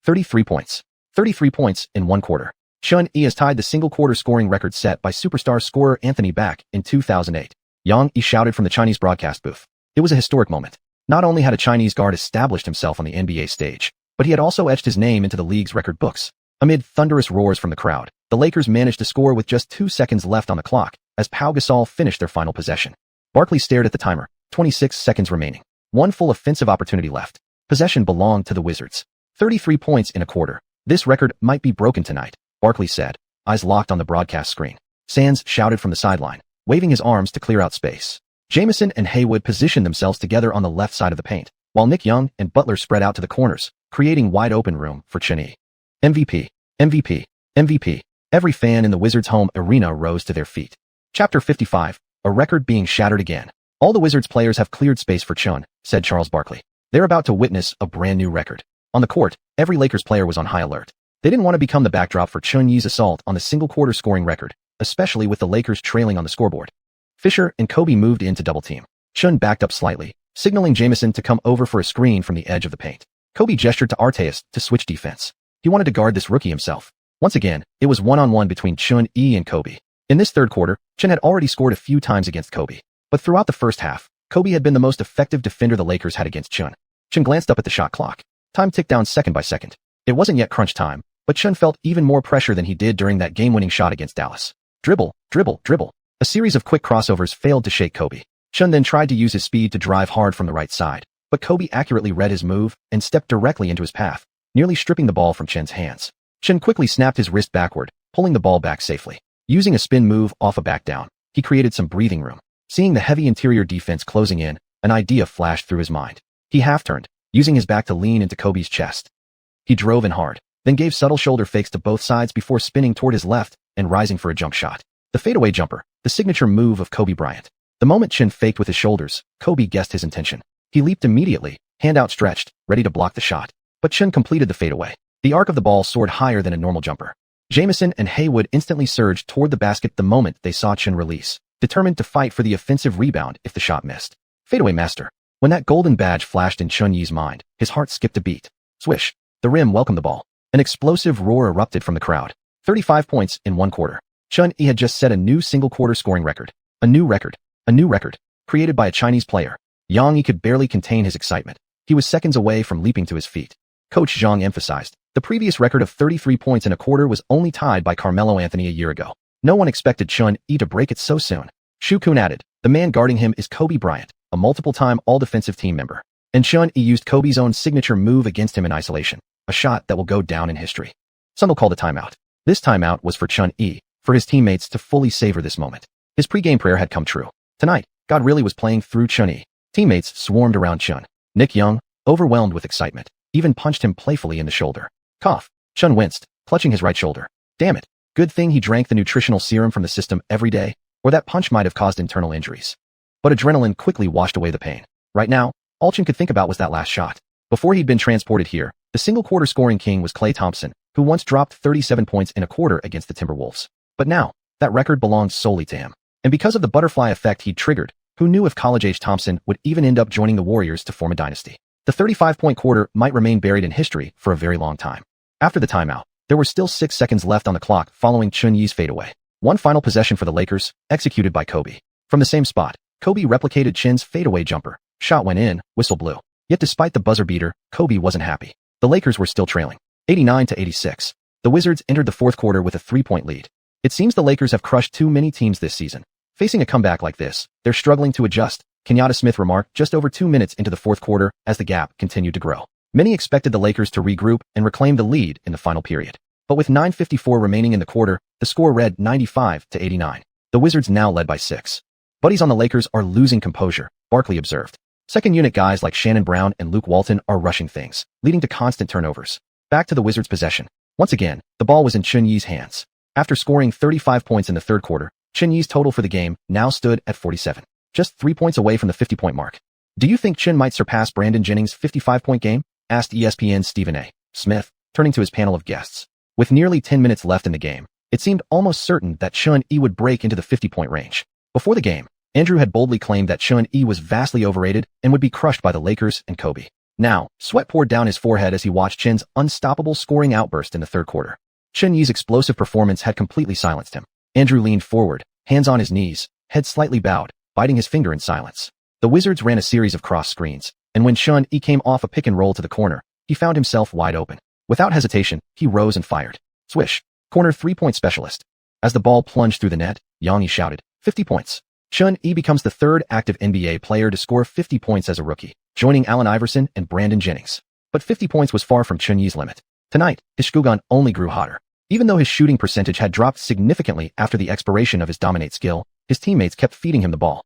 33 points. 33 points in 1 quarter. Chun-Yi has tied the single-quarter scoring record set by superstar scorer Anthony Back in 2008. Yang shouted from the Chinese broadcast booth. It was a historic moment. Not only had a Chinese guard established himself on the NBA stage, but he had also etched his name into the league's record books. Amid thunderous roars from the crowd, the Lakers managed to score with just 2 seconds left on the clock as Pau Gasol finished their final possession. Barkley stared at the timer. 26 seconds remaining. One full offensive opportunity left. Possession belonged to the Wizards. 33 points in a quarter. This record might be broken tonight, Barkley said, eyes locked on the broadcast screen. Sands shouted from the sideline, waving his arms to clear out space. Jamison and Haywood positioned themselves together on the left side of the paint, while Nick Young and Butler spread out to the corners, creating wide open room for Chun-Yi. MVP, MVP, MVP. Every fan in the Wizards' home arena rose to their feet. Chapter 55. A record being shattered again. All the Wizards players have cleared space for Chun, said Charles Barkley. They're about to witness a brand new record. On the court, every Lakers player was on high alert. They didn't want to become the backdrop for Chun Yi's assault on the single-quarter scoring record, especially with the Lakers trailing on the scoreboard. Fisher and Kobe moved in to double-team. Chun backed up slightly, signaling Jamison to come over for a screen from the edge of the paint. Kobe gestured to Arteas to switch defense. He wanted to guard this rookie himself. Once again, it was one-on-one between Chun Yi and Kobe. In this third quarter, Chun had already scored a few times against Kobe. But throughout the first half, Kobe had been the most effective defender the Lakers had against Chun. Chun glanced up at the shot clock. Time ticked down second by second. It wasn't yet crunch time, but Chun felt even more pressure than he did during that game-winning shot against Dallas. Dribble, dribble, dribble. A series of quick crossovers failed to shake Kobe. Chun then tried to use his speed to drive hard from the right side, but Kobe accurately read his move and stepped directly into his path, nearly stripping the ball from Chun's hands. Chun quickly snapped his wrist backward, pulling the ball back safely. Using a spin move off a back down, he created some breathing room. Seeing the heavy interior defense closing in, an idea flashed through his mind. He half-turned, using his back to lean into Kobe's chest. He drove in hard, then gave subtle shoulder fakes to both sides before spinning toward his left and rising for a jump shot. The fadeaway jumper, the signature move of Kobe Bryant. The moment Chun faked with his shoulders, Kobe guessed his intention. He leaped immediately, hand outstretched, ready to block the shot. But Chun completed the fadeaway. The arc of the ball soared higher than a normal jumper. Jamison and Haywood instantly surged toward the basket the moment they saw Chun release, determined to fight for the offensive rebound if the shot missed. Fadeaway master. When that golden badge flashed in Chun Yi's mind, his heart skipped a beat. Swish. The rim welcomed the ball. An explosive roar erupted from the crowd. 35 points in one quarter. Chun Yi had just set a new single-quarter scoring record. A new record. A new record. Created by a Chinese player. Yang Yi could barely contain his excitement. He was seconds away from leaping to his feet. Coach Zhang emphasized, the previous record of 33 points in a quarter was only tied by Carmelo Anthony a year ago. No one expected Chun Yi to break it so soon. Xiuxian added, the man guarding him is Kobe Bryant, a multiple-time all-defensive team member. And Chun Yi used Kobe's own signature move against him in isolation, a shot that will go down in history. Some will call the timeout. This timeout was for Chun Yi, for his teammates to fully savor this moment. His pregame prayer had come true. Tonight, God really was playing through Chun Yi. Teammates swarmed around Chun. Nick Young, overwhelmed with excitement, even punched him playfully in the shoulder. Cough. Chun winced, clutching his right shoulder. Damn it. Good thing he drank the nutritional serum from the system every day, or that punch might have caused internal injuries. But adrenaline quickly washed away the pain. Right now, all Chun could think about was that last shot. Before he'd been transported here, the single-quarter scoring king was Klay Thompson, who once dropped 37 points in a quarter against the Timberwolves. But now, that record belonged solely to him. And because of the butterfly effect he'd triggered, who knew if college-age Thompson would even end up joining the Warriors to form a dynasty? The 35-point quarter might remain buried in history for a very long time. After the timeout, there were still 6 seconds left on the clock following Chun Yi's fadeaway. One final possession for the Lakers, executed by Kobe. From the same spot, Kobe replicated Chun's fadeaway jumper. Shot went in, whistle blew. Yet despite the buzzer beater, Kobe wasn't happy. The Lakers were still trailing, 89-86. The Wizards entered the fourth quarter with a 3-point lead. It seems the Lakers have crushed too many teams this season. Facing a comeback like this, they're struggling to adjust, Kenyatta Smith remarked just over 2 minutes into the fourth quarter as the gap continued to grow. Many expected the Lakers to regroup and reclaim the lead in the final period. But with 9:54 remaining in the quarter, the score read 95-89. The Wizards now led by 6. Buddies on the Lakers are losing composure, Barkley observed. Second unit guys like Shannon Brown and Luke Walton are rushing things, leading to constant turnovers. Back to the Wizards' possession. Once again, the ball was in Chun Yi's hands. After scoring 35 points in the third quarter, Chun Yi's total for the game now stood at 47. Just 3 points away from the 50-point mark. Do you think Chun might surpass Brandon Jennings' 55-point game? Asked ESPN's Stephen A. Smith, turning to his panel of guests. With nearly 10 minutes left in the game, it seemed almost certain that Chun Yi would break into the 50-point range. Before the game, Andrew had boldly claimed that Chun Yi was vastly overrated and would be crushed by the Lakers and Kobe. Now, sweat poured down his forehead as he watched Chun's unstoppable scoring outburst in the third quarter. Chun Yi's explosive performance had completely silenced him. Andrew leaned forward, hands on his knees, head slightly bowed, biting his finger in silence. The Wizards ran a series of cross screens, and when Chun Yi came off a pick and roll to the corner, he found himself wide open. Without hesitation, he rose and fired. Swish. Corner 3-point specialist. As the ball plunged through the net, Yang Yi shouted, 50 points. Chun Yi becomes the third active NBA player to score 50 points as a rookie, joining Allen Iverson and Brandon Jennings. But 50 points was far from Chun Yi's limit. Tonight, his xuanhuan only grew hotter. Even though his shooting percentage had dropped significantly after the expiration of his dominate skill, his teammates kept feeding him the ball.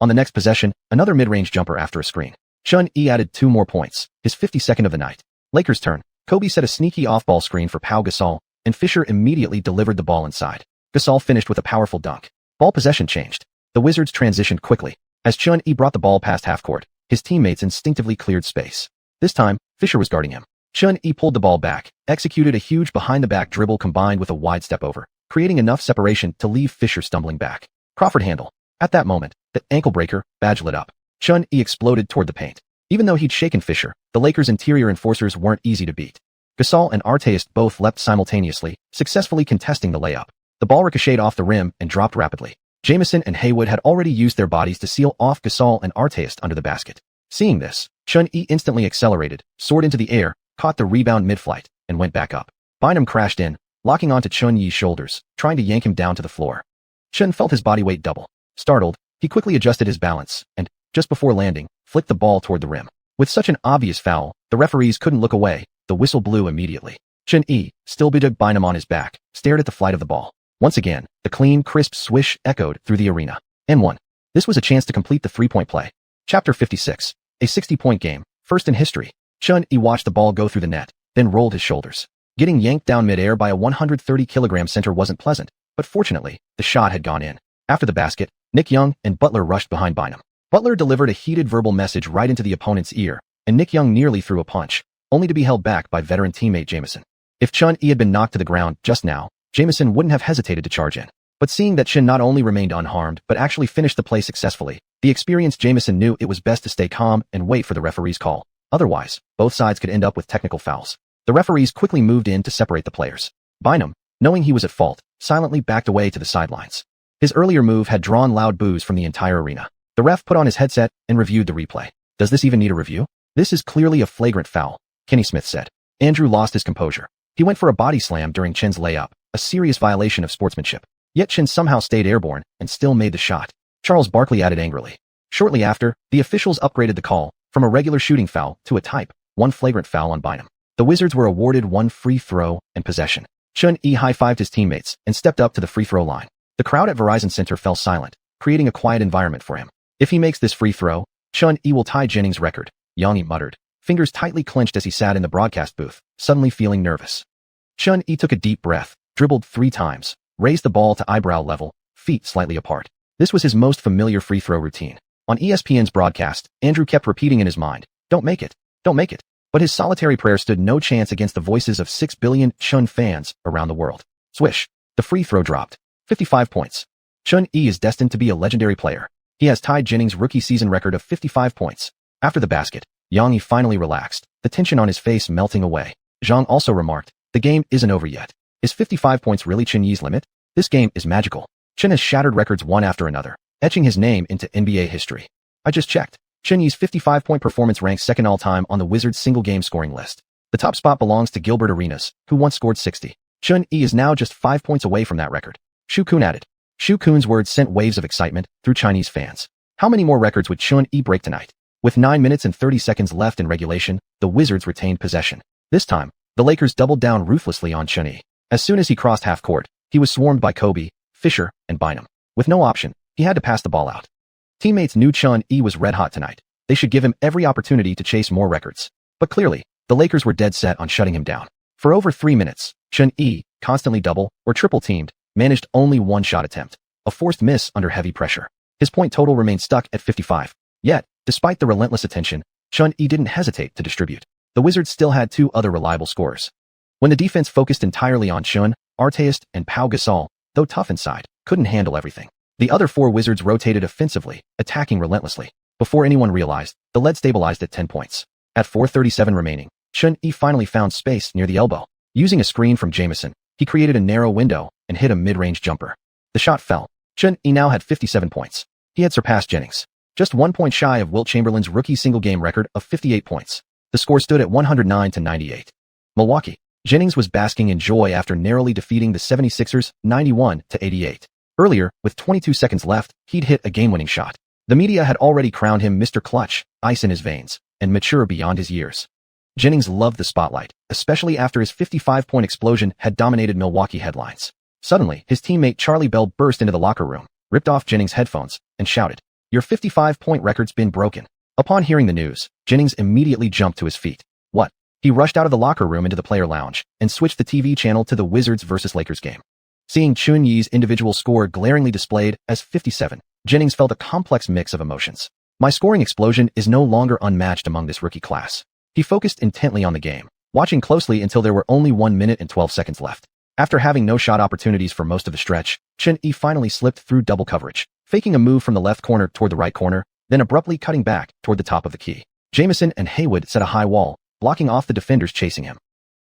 On the next possession, another mid-range jumper after a screen. Chun Yi added 2 more points, his 52nd of the night. Lakers' turn. Kobe set a sneaky off-ball screen for Pau Gasol, and Fisher immediately delivered the ball inside. Gasol finished with a powerful dunk. Ball possession changed. The Wizards transitioned quickly. As Chun-Yi brought the ball past half-court, his teammates instinctively cleared space. This time, Fisher was guarding him. Chun-Yi pulled the ball back, executed a huge behind-the-back dribble combined with a wide step over, creating enough separation to leave Fisher stumbling back. Crawford handle. At that moment, the ankle breaker badge lit up. Chun-Yi exploded toward the paint. Even though he'd shaken Fisher, the Lakers' interior enforcers weren't easy to beat. Gasol and Artest both leapt simultaneously, successfully contesting the layup. The ball ricocheted off the rim and dropped rapidly. Jamison and Haywood had already used their bodies to seal off Gasol and Artest under the basket. Seeing this, Chun-Yi instantly accelerated, soared into the air, caught the rebound mid-flight, and went back up. Bynum crashed in, locking onto Chun-Yi's shoulders, trying to yank him down to the floor. Chun felt his body weight double. Startled, he quickly adjusted his balance, and, just before landing, flicked the ball toward the rim. With such an obvious foul, the referees couldn't look away. The whistle blew immediately. Chun-Yi, still bedaubed Bynum on his back, stared at the flight of the ball. Once again, the clean, crisp swish echoed through the arena. N1. This was a chance to complete the three-point play. Chapter 56. A 60-point game, first in history. Chun-Yi watched the ball go through the net, then rolled his shoulders. Getting yanked down mid-air by a 130-kilogram center wasn't pleasant, but fortunately, the shot had gone in. After the basket, Nick Young and Butler rushed behind Bynum. Butler delivered a heated verbal message right into the opponent's ear, and Nick Young nearly threw a punch, only to be held back by veteran teammate Jamison. If Chun-Yi had been knocked to the ground just now, Jamison wouldn't have hesitated to charge in. But seeing that Chin not only remained unharmed but actually finished the play successfully, the experienced Jamison knew it was best to stay calm and wait for the referee's call. Otherwise, both sides could end up with technical fouls. The referees quickly moved in to separate the players. Bynum, knowing he was at fault, silently backed away to the sidelines. His earlier move had drawn loud boos from the entire arena. The ref put on his headset and reviewed the replay. Does this even need a review? This is clearly a flagrant foul, Kenny Smith said. Andrew lost his composure. He went for a body slam during Chin's layup, a serious violation of sportsmanship. Yet Chin somehow stayed airborne and still made the shot. Charles Barkley added angrily. Shortly after, the officials upgraded the call from a regular shooting foul to a type 1 flagrant foul on Bynum. The Wizards were awarded 1 free throw and possession. Chun-Yi high-fived his teammates and stepped up to the free throw line. The crowd at Verizon Center fell silent, creating a quiet environment for him. If he makes this free throw, Chun-Yi will tie Jennings' record, Yang Yi muttered, fingers tightly clenched as he sat in the broadcast booth, suddenly feeling nervous. Chun-Yi took a deep breath, dribbled 3 times, raised the ball to eyebrow level, feet slightly apart. This was his most familiar free throw routine. On ESPN's broadcast, Andrew kept repeating in his mind, "Don't make it, don't make it." But his solitary prayer stood no chance against the voices of 6 billion Chun fans around the world. Swish. The free throw dropped. 55 points. Chun-Yi is destined to be a legendary player. He has tied Jennings' rookie season record of 55 points. After the basket, Yang Yi finally relaxed, the tension on his face melting away. Zhang also remarked, "The game isn't over yet. Is 55 points really Chun-Yi's limit? This game is magical." Chun has shattered records one after another, etching his name into NBA history. I just checked. Chun-Yi's 55-point performance ranks second all-time on the Wizards' single-game scoring list. The top spot belongs to Gilbert Arenas, who once scored 60. Chun-Yi is now just 5 points away from that record. Xiuxian added. Xiuxian's words sent waves of excitement through Chinese fans. How many more records would Chun-Yi break tonight? With 9 minutes and 30 seconds left in regulation, the Wizards retained possession. This time, the Lakers doubled down ruthlessly on Chun-Yi. As soon as he crossed half-court, he was swarmed by Kobe, Fisher, and Bynum. With no option, he had to pass the ball out. Teammates knew Chun-Yi was red-hot tonight. They should give him every opportunity to chase more records. But clearly, the Lakers were dead set on shutting him down. For over 3 minutes, Chun-Yi, constantly double or triple-teamed, managed only 1 shot attempt, a forced miss under heavy pressure. His point total remained stuck at 55. Yet, despite the relentless attention, Chun-Yi didn't hesitate to distribute. The Wizards still had 2 other reliable scorers. When the defense focused entirely on Chun, Artest, and Pau Gasol, though tough inside, couldn't handle everything. The other 4 Wizards rotated offensively, attacking relentlessly. Before anyone realized, the lead stabilized at 10 points. At 4:37 remaining, Chun-Yi finally found space near the elbow. Using a screen from Jamison, he created a narrow window and hit a mid-range jumper. The shot fell. Chun-Yi now had 57 points. He had surpassed Jennings, just 1 point shy of Wilt Chamberlain's rookie single-game record of 58 points. The score stood at 109-98. Milwaukee. Jennings was basking in joy after narrowly defeating the 76ers 91-88. Earlier, with 22 seconds left, he'd hit a game-winning shot. The media had already crowned him Mr. Clutch, ice in his veins, and mature beyond his years. Jennings loved the spotlight, especially after his 55-point explosion had dominated Milwaukee headlines. Suddenly, his teammate Charlie Bell burst into the locker room, ripped off Jennings' headphones, and shouted, "Your 55-point record's been broken." Upon hearing the news, Jennings immediately jumped to his feet. What? He rushed out of the locker room into the player lounge and switched the TV channel to the Wizards vs. Lakers game. Seeing Chunyi's individual score glaringly displayed as 57, Jennings felt a complex mix of emotions. My scoring explosion is no longer unmatched among this rookie class. He focused intently on the game, watching closely until there were only 1 minute and 12 seconds left. After having no shot opportunities for most of the stretch, Chunyi finally slipped through double coverage, faking a move from the left corner toward the right corner, then abruptly cutting back toward the top of the key. Jamison and Haywood set a high wall, blocking off the defenders chasing him.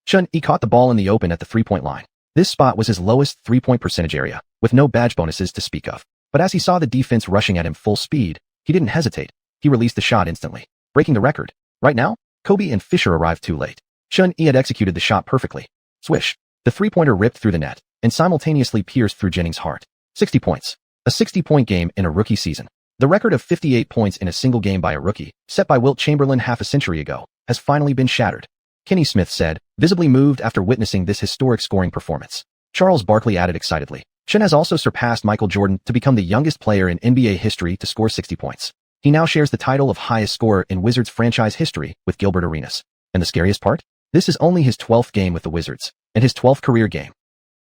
Chunyi caught the ball in the open at the three-point line. This spot was his lowest three-point percentage area, with no badge bonuses to speak of. But as he saw the defense rushing at him full speed, he didn't hesitate. He released the shot instantly, breaking the record. Right now, Kobe and Fisher arrived too late. Chunyi had executed the shot perfectly. Swish. The three-pointer ripped through the net and simultaneously pierced through Jennings' heart. 60 points. A 60-point game in a rookie season. The record of 58 points in a single game by a rookie, set by Wilt Chamberlain half a century ago, has finally been shattered. Kenny Smith said, visibly moved after witnessing this historic scoring performance. Charles Barkley added excitedly, Chen has also surpassed Michael Jordan to become the youngest player in NBA history to score 60 points. He now shares the title of highest scorer in Wizards franchise history with Gilbert Arenas. And the scariest part? This is only his 12th game with the Wizards, and his 12th career game.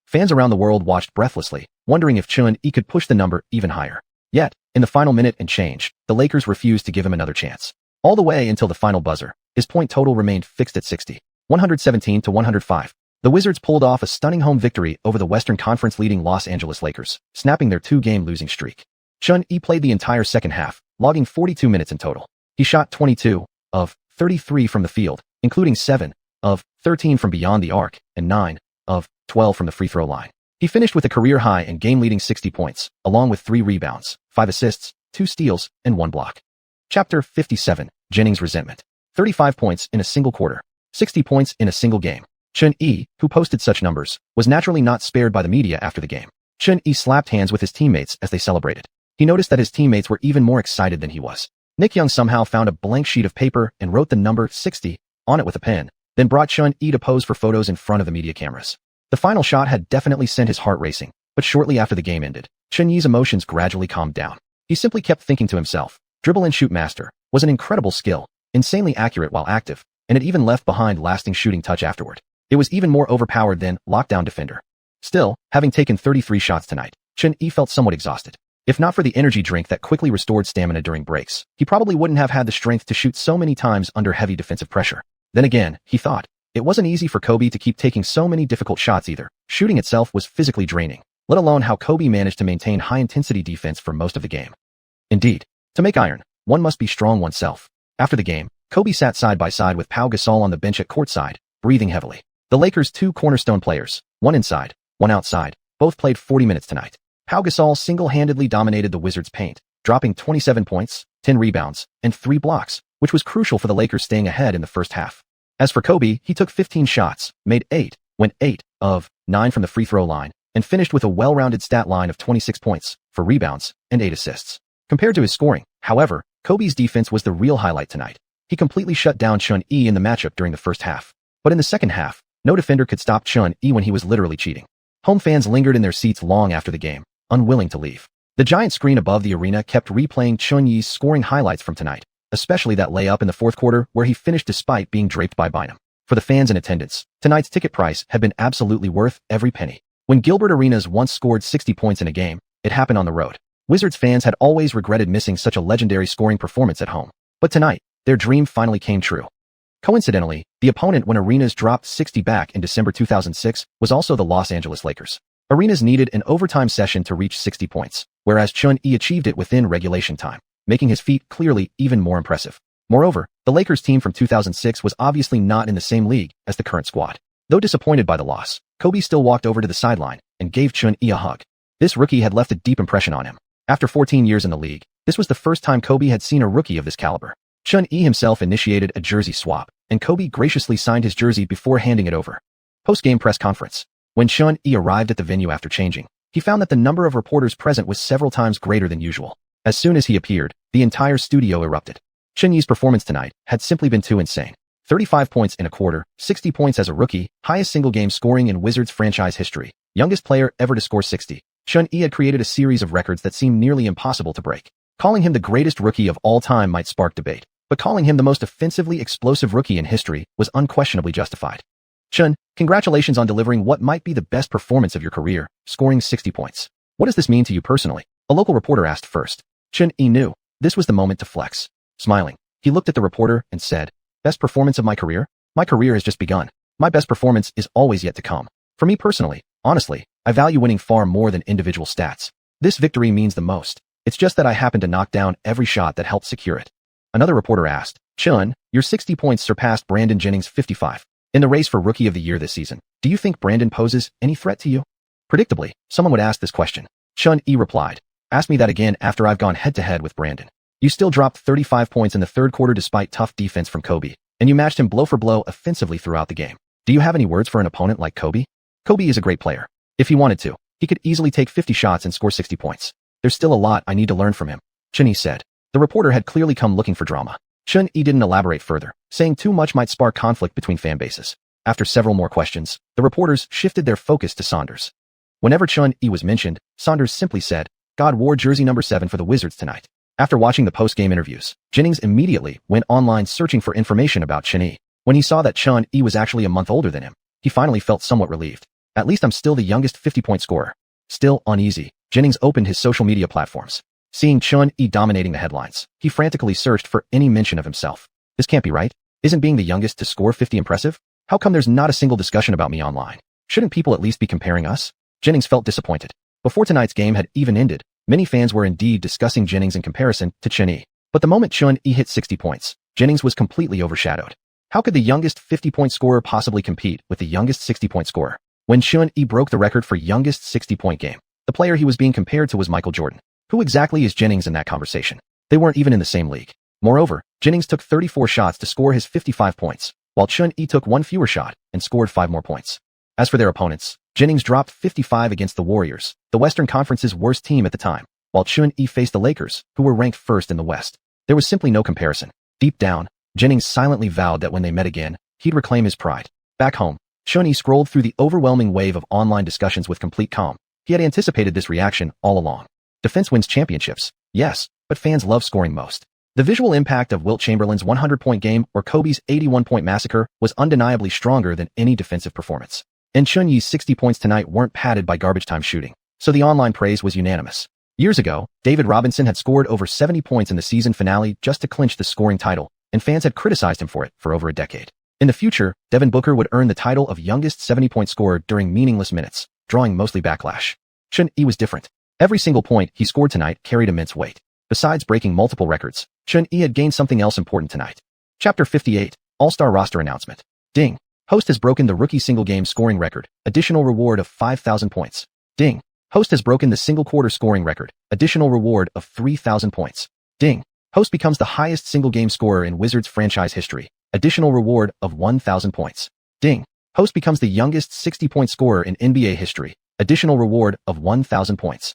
Fans around the world watched breathlessly, wondering if Chunyi could push the number even higher. Yet, in the final minute and change, the Lakers refused to give him another chance. All the way until the final buzzer, his point total remained fixed at 60, 117 to 105. The Wizards pulled off a stunning home victory over the Western Conference leading Los Angeles Lakers, snapping their 2-game losing streak. Chunyi played the entire second half, logging 42 minutes in total. He shot 22 of 33 from the field, including 7 of 13 from beyond the arc and 9 of 12 from the free throw line. He finished with a career high and game-leading 60 points, along with 3 rebounds, 5 assists, 2 steals, and 1 block. Chapter 57, Jennings' Resentment. 35 points in a single quarter. 60 points in a single game. Chunyi, who posted such numbers, was naturally not spared by the media after the game. Chunyi slapped hands with his teammates as they celebrated. He noticed that his teammates were even more excited than he was. Nick Young somehow found a blank sheet of paper and wrote the number 60 on it with a pen, then brought Chunyi to pose for photos in front of the media cameras. The final shot had definitely sent his heart racing, but shortly after the game ended, Chunyi's emotions gradually calmed down. He simply kept thinking to himself, dribble and shoot master was an incredible skill, insanely accurate while active, and it even left behind lasting shooting touch afterward. It was even more overpowered than lockdown defender. Still, having taken 33 shots tonight, Chunyi felt somewhat exhausted. If not for the energy drink that quickly restored stamina during breaks, he probably wouldn't have had the strength to shoot so many times under heavy defensive pressure. Then again, he thought, it wasn't easy for Kobe to keep taking so many difficult shots either. Shooting itself was physically draining, let alone how Kobe managed to maintain high-intensity defense for most of the game. Indeed, to make iron, one must be strong oneself. After the game, Kobe sat side by side with Pau Gasol on the bench at courtside, breathing heavily. The Lakers' 2 cornerstone players, one inside, one outside, both played 40 minutes tonight. Pau Gasol single-handedly dominated the Wizards' paint, dropping 27 points, 10 rebounds, and 3 blocks, which was crucial for the Lakers staying ahead in the first half. As for Kobe, he took 15 shots, made 8, went 8 of 9 from the free throw line, and finished with a well-rounded stat line of 26 points, 4 rebounds, and 8 assists. Compared to his scoring, however, Kobe's defense was the real highlight tonight. He completely shut down Chunyi in the matchup during the first half. But in the second half, no defender could stop Chunyi when he was literally cheating. Home fans lingered in their seats long after the game, unwilling to leave. The giant screen above the arena kept replaying Chunyi's scoring highlights from tonight, especially that layup in the fourth quarter where he finished despite being draped by Bynum. For the fans in attendance, tonight's ticket price had been absolutely worth every penny. When Gilbert Arenas once scored 60 points in a game, it happened on the road. Wizards fans had always regretted missing such a legendary scoring performance at home. But tonight, their dream finally came true. Coincidentally, the opponent when Arenas dropped 60 back in December 2006 was also the Los Angeles Lakers. Arenas needed an overtime session to reach 60 points, whereas Chunyi achieved it within regulation time, making his feat clearly even more impressive. Moreover, the Lakers team from 2006 was obviously not in the same league as the current squad. Though disappointed by the loss, Kobe still walked over to the sideline and gave Chunyi a hug. This rookie had left a deep impression on him. After 14 years in the league, this was the first time Kobe had seen a rookie of this caliber. Chunyi himself initiated a jersey swap, and Kobe graciously signed his jersey before handing it over. Post-game press conference. When Chunyi arrived at the venue after changing, he found that the number of reporters present was several times greater than usual. As soon as he appeared, the entire studio erupted. Chunyi's performance tonight had simply been too insane. 35 points in a quarter, 60 points as a rookie, highest single-game scoring in Wizards franchise history, youngest player ever to score 60. Chunyi had created a series of records that seemed nearly impossible to break. Calling him the greatest rookie of all time might spark debate. but calling him the most offensively explosive rookie in history was unquestionably justified. Chun, congratulations on delivering what might be the best performance of your career, scoring 60 points. What does this mean to you personally? A local reporter asked first. Chun knew this was the moment to flex. Smiling, he looked at the reporter and said, "Best performance of my career? My career has just begun. My best performance is always yet to come. For me personally, honestly, I value winning far more than individual stats. This victory means the most. It's just that I happened to knock down every shot that helped secure it." Another reporter asked, "Chun, your 60 points surpassed Brandon Jennings' 55. In the race for Rookie of the Year this season, do you think Brandon poses any threat to you?" Predictably, someone would ask this question. Chun replied, "Ask me that again after I've gone head-to-head with Brandon. You still dropped 35 points in the third quarter despite tough defense from Kobe, and you matched him blow for blow offensively throughout the game. Do you have any words for an opponent like Kobe? Kobe is a great player. If he wanted to, he could easily take 50 shots and score 60 points. There's still a lot I need to learn from him," Chun said. The reporter had clearly come looking for drama. Chun didn't elaborate further, saying too much might spark conflict between fan bases. After several more questions, the reporters shifted their focus to Saunders. Whenever Chun was mentioned, Saunders simply said, "God wore jersey number 7 for the Wizards tonight." After watching the post-game interviews, Jennings immediately went online searching for information about Chun. When he saw that Chun was actually a month older than him, he finally felt somewhat relieved. "At least I'm still the youngest 50-point scorer." Still uneasy, Jennings opened his social media platforms. Seeing Chun dominating the headlines, he frantically searched for any mention of himself. "This can't be right. Isn't being the youngest to score 50 impressive? How come there's not a single discussion about me online? Shouldn't people at least be comparing us?" Jennings felt disappointed. Before tonight's game had even ended, many fans were indeed discussing Jennings in comparison to Chun. But the moment Chun hit 60 points, Jennings was completely overshadowed. How could the youngest 50-point scorer possibly compete with the youngest 60-point scorer? When Chun broke the record for youngest 60-point game, the player he was being compared to was Michael Jordan. Who exactly is Jennings in that conversation? They weren't even in the same league. Moreover, Jennings took 34 shots to score his 55 points, while Chun took one fewer shot and scored 5 more points. As for their opponents, Jennings dropped 55 against the Warriors, the Western Conference's worst team at the time, while Chun faced the Lakers, who were ranked first in the West. There was simply no comparison. Deep down, Jennings silently vowed that when they met again, he'd reclaim his pride. Back home, Chun scrolled through the overwhelming wave of online discussions with complete calm. He had anticipated this reaction all along. Defense wins championships, yes, but fans love scoring most. The visual impact of Wilt Chamberlain's 100-point game or Kobe's 81-point massacre was undeniably stronger than any defensive performance. And Chun 60 points tonight weren't padded by garbage time shooting, so the online praise was unanimous. Years ago, David Robinson had scored over 70 points in the season finale just to clinch the scoring title, and fans had criticized him for it for over a decade. In the future, Devin Booker would earn the title of youngest 70-point scorer during meaningless minutes, drawing mostly backlash. Chun was different. Every single point he scored tonight carried immense weight. Besides breaking multiple records, Chun had gained something else important tonight. Chapter 58, All-Star Roster Announcement. Ding. Host has broken the rookie single-game scoring record. Additional reward of 5,000 points. Ding. Host has broken the single-quarter scoring record. Additional reward of 3,000 points. Ding. Host becomes the highest single-game scorer in Wizards franchise history. Additional reward of 1,000 points. Ding. Host becomes the youngest 60-point scorer in NBA history. Additional reward of 1,000 points.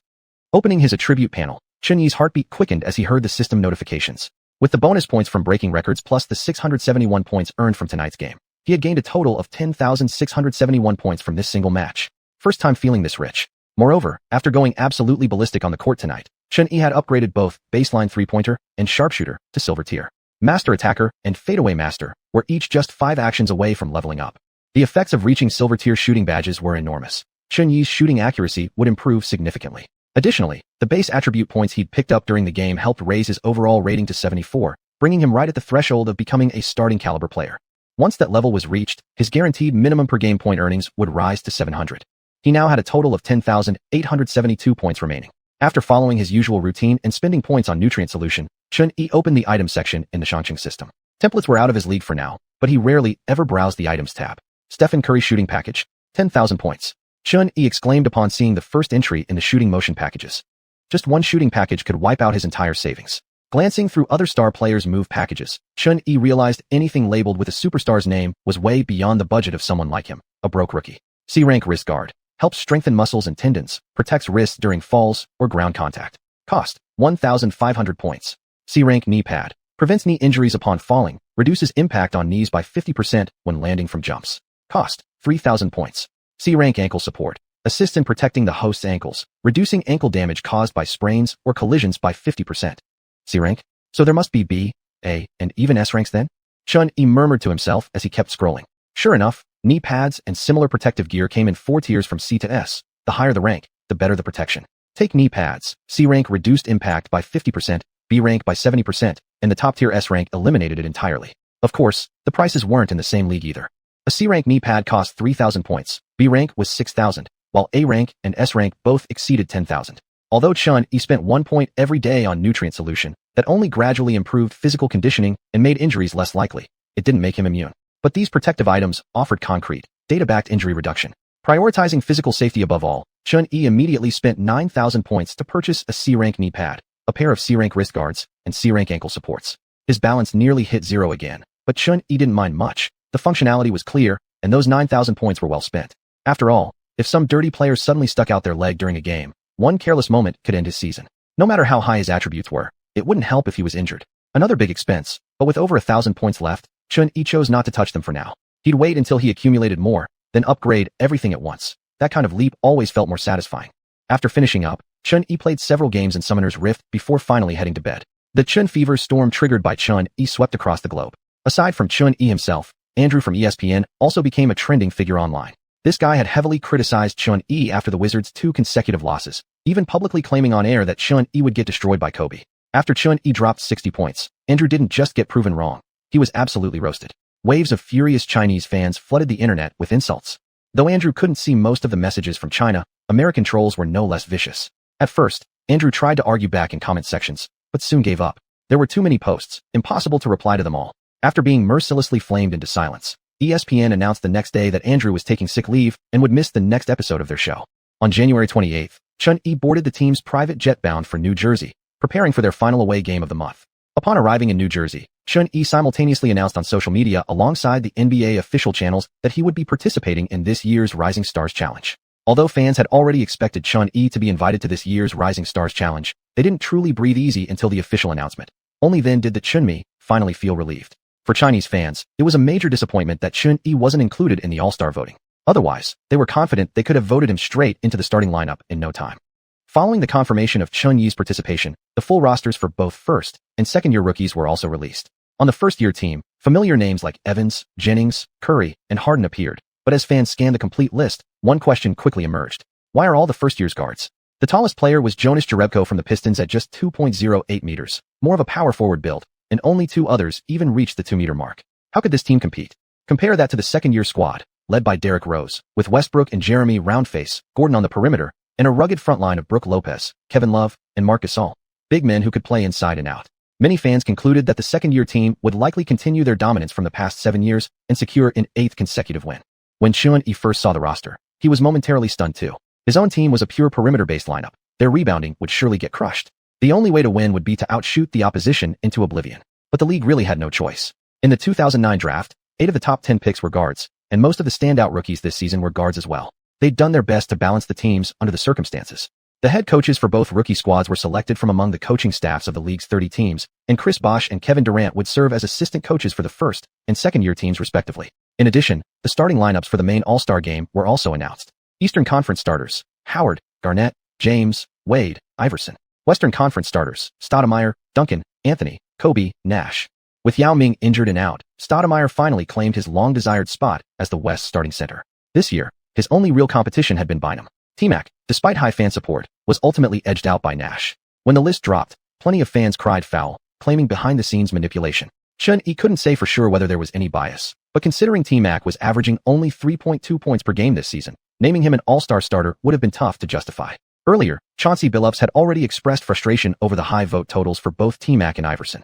Opening his attribute panel, Chun's heartbeat quickened as he heard the system notifications. With the bonus points from breaking records plus the 671 points earned from tonight's game, he had gained a total of 10,671 points from this single match. First time feeling this rich. Moreover, after going absolutely ballistic on the court tonight, Chun had upgraded both baseline three-pointer and sharpshooter to silver tier. Master attacker and fadeaway master were each just 5 actions away from leveling up. The effects of reaching silver tier shooting badges were enormous. Chun's shooting accuracy would improve significantly. Additionally, the base attribute points he'd picked up during the game helped raise his overall rating to 74, bringing him right at the threshold of becoming a starting caliber player. Once that level was reached, his guaranteed minimum per game point earnings would rise to 700. He now had a total of 10,872 points remaining. After following his usual routine and spending points on nutrient solution, Chun opened the item section in the xianxia system. Templates were out of his league for now, but he rarely ever browsed the items tab. Stephen Curry shooting package, 10,000 points. Chun exclaimed upon seeing the first entry in the shooting motion packages. Just one shooting package could wipe out his entire savings. Glancing through other star players' move packages, Chun realized anything labeled with a superstar's name was way beyond the budget of someone like him, a broke rookie. C-rank wrist guard. Helps strengthen muscles and tendons, protects wrists during falls or ground contact. Cost, 1,500 points. C-rank knee pad. Prevents knee injuries upon falling, reduces impact on knees by 50% when landing from jumps. Cost, 3,000 points. C-rank ankle support. Assists in protecting the host's ankles, reducing ankle damage caused by sprains or collisions by 50%. C-rank. So there must be B. A, and even S ranks then? Chun-Yi murmured to himself as he kept scrolling. Sure enough, knee pads and similar protective gear came in 4 tiers from C to S. The higher the rank, the better the protection. Take knee pads. C rank reduced impact by 50%, B rank by 70%, and the top tier S rank eliminated it entirely. Of course, the prices weren't in the same league either. A C rank knee pad cost 3,000 points, B rank was 6,000, while A rank and S rank both exceeded 10,000. Although Chun-Yi spent 1 point every day on nutrient solution, that only gradually improved physical conditioning and made injuries less likely, it didn't make him immune. But these protective items offered concrete, data-backed injury reduction. Prioritizing physical safety above all, Chun-Yi immediately spent 9,000 points to purchase a C-rank knee pad, a pair of C-rank wrist guards, and C-rank ankle supports. His balance nearly hit 0 again, but Chun-Yi didn't mind much. The functionality was clear, and those 9,000 points were well spent. After all, if some dirty player suddenly stuck out their leg during a game, one careless moment could end his season. No matter how high his attributes were, it wouldn't help if he was injured. Another big expense, but with over 1,000 points left, Chun-Yi chose not to touch them for now. He'd wait until he accumulated more, then upgrade everything at once. That kind of leap always felt more satisfying. After finishing up, Chun-Yi played several games in Summoner's Rift before finally heading to bed. The Chun fever storm triggered by Chun-Yi swept across the globe. Aside from Chun-Yi himself, Andrew from ESPN also became a trending figure online. This guy had heavily criticized Chun-Yi after the Wizards' 2 consecutive losses, even publicly claiming on air that Chun-Yi would get destroyed by Kobe. After Chun-Yi dropped 60 points, Andrew didn't just get proven wrong. He was absolutely roasted. Waves of furious Chinese fans flooded the internet with insults. Though Andrew couldn't see most of the messages from China, American trolls were no less vicious. At first, Andrew tried to argue back in comment sections, but soon gave up. There were too many posts, impossible to reply to them all. After being mercilessly flamed into silence, ESPN announced the next day that Andrew was taking sick leave and would miss the next episode of their show. On January 28th, Chun-Yi boarded the team's private jet bound for New Jersey, preparing for their final away game of the month. Upon arriving in New Jersey, Chun-Yi simultaneously announced on social media alongside the NBA official channels that he would be participating in this year's Rising Stars Challenge. Although fans had already expected Chun-Yi to be invited to this year's Rising Stars Challenge, they didn't truly breathe easy until the official announcement. Only then did the Chun-Mi finally feel relieved. For Chinese fans, it was a major disappointment that Chun-Yi wasn't included in the All-Star voting. Otherwise, they were confident they could have voted him straight into the starting lineup in no time. Following the confirmation of Chun-Yi's participation, the full rosters for both first and second-year rookies were also released. On the first-year team, familiar names like Evans, Jennings, Curry, and Harden appeared, but as fans scanned the complete list, one question quickly emerged. Why are all the first-year's guards? The tallest player was Jonas Jerebko from the Pistons at just 2.08 meters, more of a power forward build, and only 2 others even reached the 2-meter mark. How could this team compete? Compare that to the second-year squad, led by Derrick Rose, with Westbrook and Jeremy Roundface Gordon on the perimeter, and a rugged front line of Brook Lopez, Kevin Love, and Marc Gasol. Big men who could play inside and out. Many fans concluded that the second-year team would likely continue their dominance from the past 7 years and secure an 8th consecutive win. When Chun-Yi first saw the roster, he was momentarily stunned too. His own team was a pure perimeter-based lineup. Their rebounding would surely get crushed. The only way to win would be to outshoot the opposition into oblivion. But the league really had no choice. In the 2009 draft, 8 of the top 10 picks were guards, and most of the standout rookies this season were guards as well. They'd done their best to balance the teams under the circumstances. The head coaches for both rookie squads were selected from among the coaching staffs of the league's 30 teams, and Chris Bosh and Kevin Durant would serve as assistant coaches for the first and second-year teams respectively. In addition, the starting lineups for the main All-Star game were also announced. Eastern Conference starters: Howard, Garnett, James, Wade, Iverson. Western Conference starters: Stoudemire, Duncan, Anthony, Kobe, Nash. With Yao Ming injured and out, Stoudemire finally claimed his long-desired spot as the West's starting center. This year, his only real competition had been Bynum. T-Mac, despite high fan support, was ultimately edged out by Nash. When the list dropped, plenty of fans cried foul, claiming behind-the-scenes manipulation. Chun-Yi couldn't say for sure whether there was any bias, but considering T-Mac was averaging only 3.2 points per game this season, naming him an all-star starter would have been tough to justify. Earlier, Chauncey Billups had already expressed frustration over the high vote totals for both T-Mac and Iverson.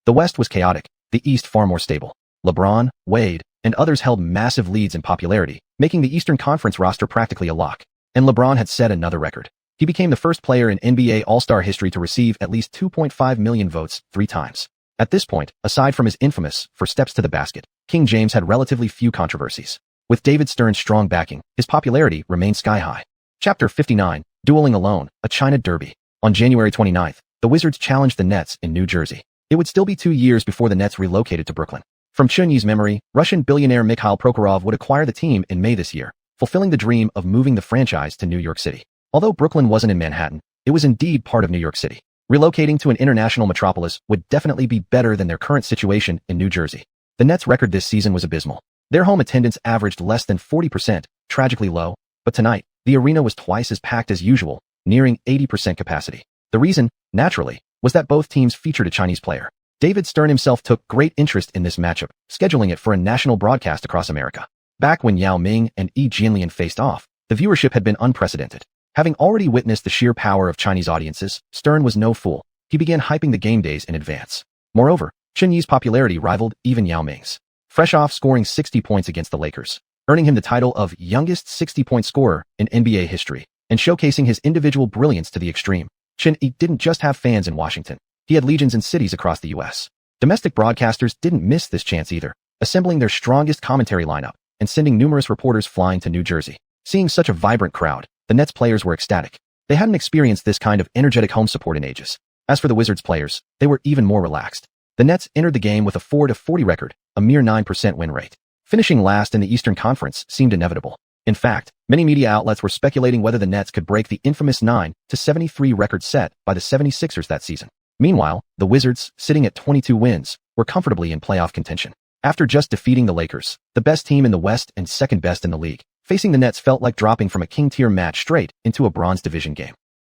The West was chaotic, the East far more stable. LeBron, Wade, and others held massive leads in popularity, making the Eastern Conference roster practically a lock. And LeBron had set another record. He became the first player in NBA All-Star history to receive at least 2.5 million votes 3 times. At this point, aside from his infamous for steps to the basket, King James had relatively few controversies. With David Stern's strong backing, his popularity remained sky-high. Chapter 59, Dueling Alone, a China Derby. On January 29th, the Wizards challenged the Nets in New Jersey. It would still be 2 years before the Nets relocated to Brooklyn. From Chun-Yi's memory, Russian billionaire Mikhail Prokhorov would acquire the team in May this year, fulfilling the dream of moving the franchise to New York City. Although Brooklyn wasn't in Manhattan, it was indeed part of New York City. Relocating to an international metropolis would definitely be better than their current situation in New Jersey. The Nets' record this season was abysmal. Their home attendance averaged less than 40%, tragically low, but tonight, the arena was twice as packed as usual, nearing 80% capacity. The reason, naturally, was that both teams featured a Chinese player. David Stern himself took great interest in this matchup, scheduling it for a national broadcast across America. Back when Yao Ming and Yi Jianlian faced off, the viewership had been unprecedented. Having already witnessed the sheer power of Chinese audiences, Stern was no fool. He began hyping the game days in advance. Moreover, Chen Yi's popularity rivaled even Yao Ming's. Fresh off scoring 60 points against the Lakers, earning him the title of youngest 60-point scorer in NBA history, and showcasing his individual brilliance to the extreme, Chen Yi didn't just have fans in Washington. He had legions in cities across the U.S. Domestic broadcasters didn't miss this chance either, assembling their strongest commentary lineup and sending numerous reporters flying to New Jersey. Seeing such a vibrant crowd, the Nets players were ecstatic. They hadn't experienced this kind of energetic home support in ages. As for the Wizards players, they were even more relaxed. The Nets entered the game with a 4-40 record, a mere 9% win rate. Finishing last in the Eastern Conference seemed inevitable. In fact, many media outlets were speculating whether the Nets could break the infamous 9-73 record set by the 76ers that season. Meanwhile, the Wizards, sitting at 22 wins, were comfortably in playoff contention. After just defeating the Lakers, the best team in the West and second best in the league, facing the Nets felt like dropping from a king-tier match straight into a bronze division game.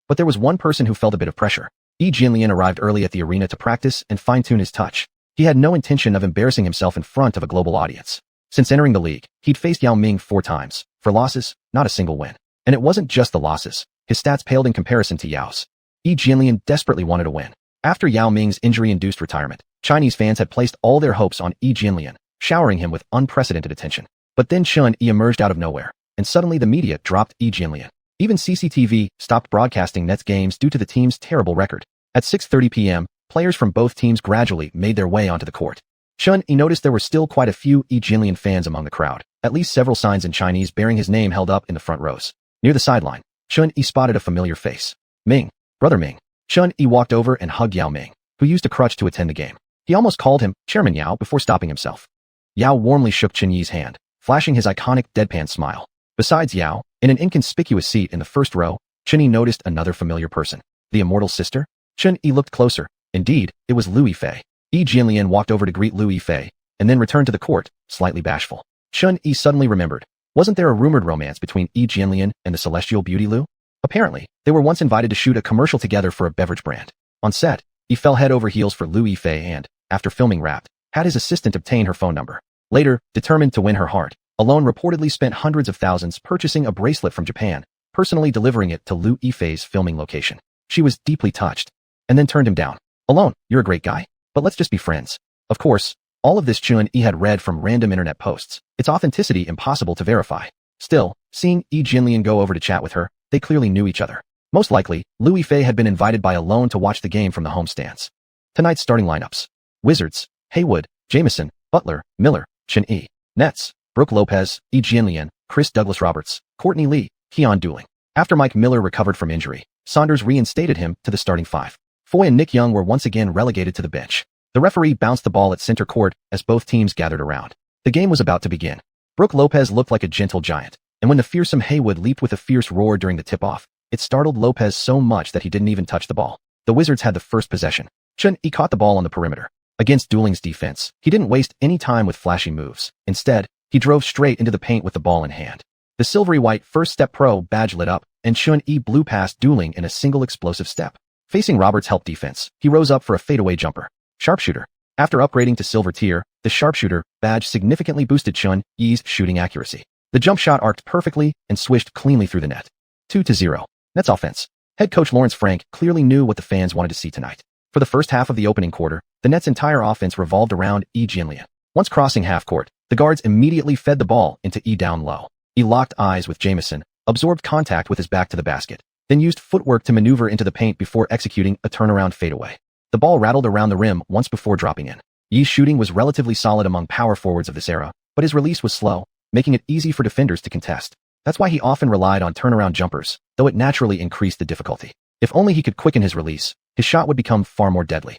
But there was one person who felt a bit of pressure. Yi Jianlian arrived early at the arena to practice and fine-tune his touch. He had no intention of embarrassing himself in front of a global audience. Since entering the league, he'd faced Yao Ming 4 times. For losses, not a single win. And it wasn't just the losses. His stats paled in comparison to Yao's. Yi Jianlian desperately wanted to win. After Yao Ming's injury-induced retirement, Chinese fans had placed all their hopes on Yi Jianlian, showering him with unprecedented attention. But then Chen Yi emerged out of nowhere, and suddenly the media dropped Yi Jianlian. Even CCTV stopped broadcasting Nets games due to the team's terrible record. At 6:30 p.m., players from both teams gradually made their way onto the court. Chen Yi noticed there were still quite a few Yi Jianlian fans among the crowd, at least several signs in Chinese bearing his name held up in the front rows. Near the sideline, Chen Yi spotted a familiar face. Ming. Brother Ming. Chen Yi walked over and hugged Yao Ming, who used a crutch to attend the game. He almost called him Chairman Yao before stopping himself. Yao warmly shook Chen Yi's hand, flashing his iconic deadpan smile. Besides Yao, in an inconspicuous seat in the first row, Chen Yi noticed another familiar person. The immortal sister? Chen Yi looked closer. Indeed, it was Liu Yifei. Yi Jianlian walked over to greet Liu Yifei, and then returned to the court, slightly bashful. Chen Yi suddenly remembered. Wasn't there a rumored romance between Yi Jianlian and the celestial beauty Liu? Apparently, they were once invited to shoot a commercial together for a beverage brand. On set, he fell head over heels for Liu Yifei and, after filming wrapped, had his assistant obtain her phone number. Later, determined to win her heart, Alone reportedly spent hundreds of thousands purchasing a bracelet from Japan, personally delivering it to Liu Yifei's filming location. She was deeply touched, and then turned him down. Alone, you're a great guy, but let's just be friends. Of course, all of this Chen Yi had read from random internet posts, its authenticity impossible to verify. Still, seeing Yi Jianlian go over to chat with her, they clearly knew each other. Most likely, Liu Yifei had been invited by Alone to watch the game from the home stands. Tonight's starting lineups. Wizards, Haywood, Jamison, Butler, Miller, Chen Yi. Nets, Brook Lopez, Yi Jianlian, Chris Douglas Roberts, Courtney Lee, Keon Dooling. After Mike Miller recovered from injury, Saunders reinstated him to the starting 5. Foy and Nick Young were once again relegated to the bench. The referee bounced the ball at center court as both teams gathered around. The game was about to begin. Brook Lopez looked like a gentle giant, and when the fearsome Haywood leaped with a fierce roar during the tip-off, it startled Lopez so much that he didn't even touch the ball. The Wizards had the first possession. Chen Yi caught the ball on the perimeter. Against Dooling's defense, he didn't waste any time with flashy moves. Instead, he drove straight into the paint with the ball in hand. The silvery white first step pro badge lit up, and Chen Yi blew past Dooling in a single explosive step. Facing Roberts' help defense, he rose up for a fadeaway jumper. Sharpshooter. After upgrading to silver tier, the sharpshooter badge significantly boosted Chen Yi's shooting accuracy. The jump shot arced perfectly and swished cleanly through the net. 2-0. Nets offense. Head coach Lawrence Frank clearly knew what the fans wanted to see tonight. For the first half of the opening quarter, the Nets' entire offense revolved around Yi Jianlian. Once crossing half court, the guards immediately fed the ball into Yi down low. He locked eyes with Jamison, absorbed contact with his back to the basket, then used footwork to maneuver into the paint before executing a turnaround fadeaway. The ball rattled around the rim once before dropping in. Yi's shooting was relatively solid among power forwards of this era, but his release was slow, making it easy for defenders to contest. That's why he often relied on turnaround jumpers, though it naturally increased the difficulty. If only he could quicken his release, his shot would become far more deadly.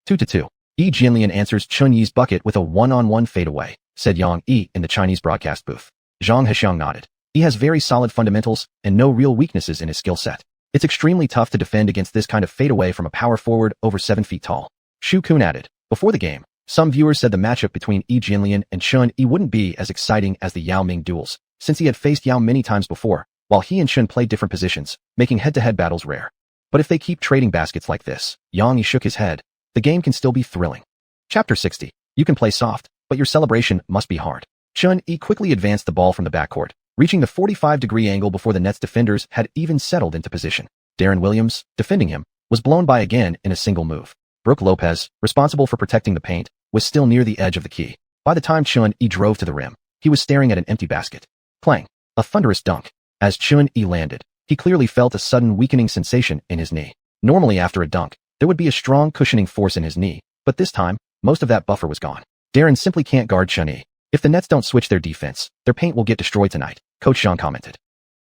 2-2. Yi Jianlian answers Chen Yi's bucket with a one-on-one fadeaway, said Yang Yi in the Chinese broadcast booth. Zhang Heshang nodded. He has very solid fundamentals and no real weaknesses in his skill set. It's extremely tough to defend against this kind of fadeaway from a power forward over 7 feet tall. Xiuxian added. Before the game, some viewers said the matchup between Jianlian and Chun wouldn't be as exciting as the Yao Ming duels, since he had faced Yao many times before, while he and Chun played different positions, making head-to-head battles rare. But if they keep trading baskets like this, Yang shook his head, the game can still be thrilling. Chapter 60. You can play soft, but your celebration must be hard. Chun quickly advanced the ball from the backcourt, reaching the 45-degree angle before the Nets defenders had even settled into position. Darren Williams, defending him, was blown by again in a single move. Brook Lopez, responsible for protecting the paint, was still near the edge of the key. By the time Chun drove to the rim, he was staring at an empty basket. Clang. A thunderous dunk. As Chun landed, he clearly felt a sudden weakening sensation in his knee. Normally after a dunk, there would be a strong cushioning force in his knee, but this time, most of that buffer was gone. Darren simply can't guard Chun. If the Nets don't switch their defense, their paint will get destroyed tonight, Coach Sean commented.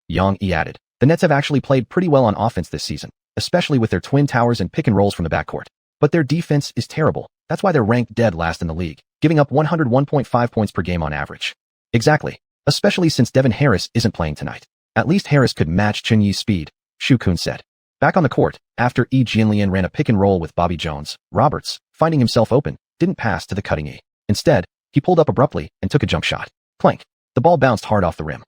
Yang added. The Nets have actually played pretty well on offense this season, especially with their twin towers and pick and rolls from the backcourt. But their defense is terrible. That's why they're ranked dead last in the league, giving up 101.5 points per game on average. Exactly. Especially since Devin Harris isn't playing tonight. At least Harris could match Chun-Yi's speed, Xiuxian said. Back on the court, after Jianlian ran a pick and roll with Bobby Jones, Roberts, finding himself open, didn't pass to the cutting E. Instead, he pulled up abruptly and took a jump shot. Clank. The ball bounced hard off the rim.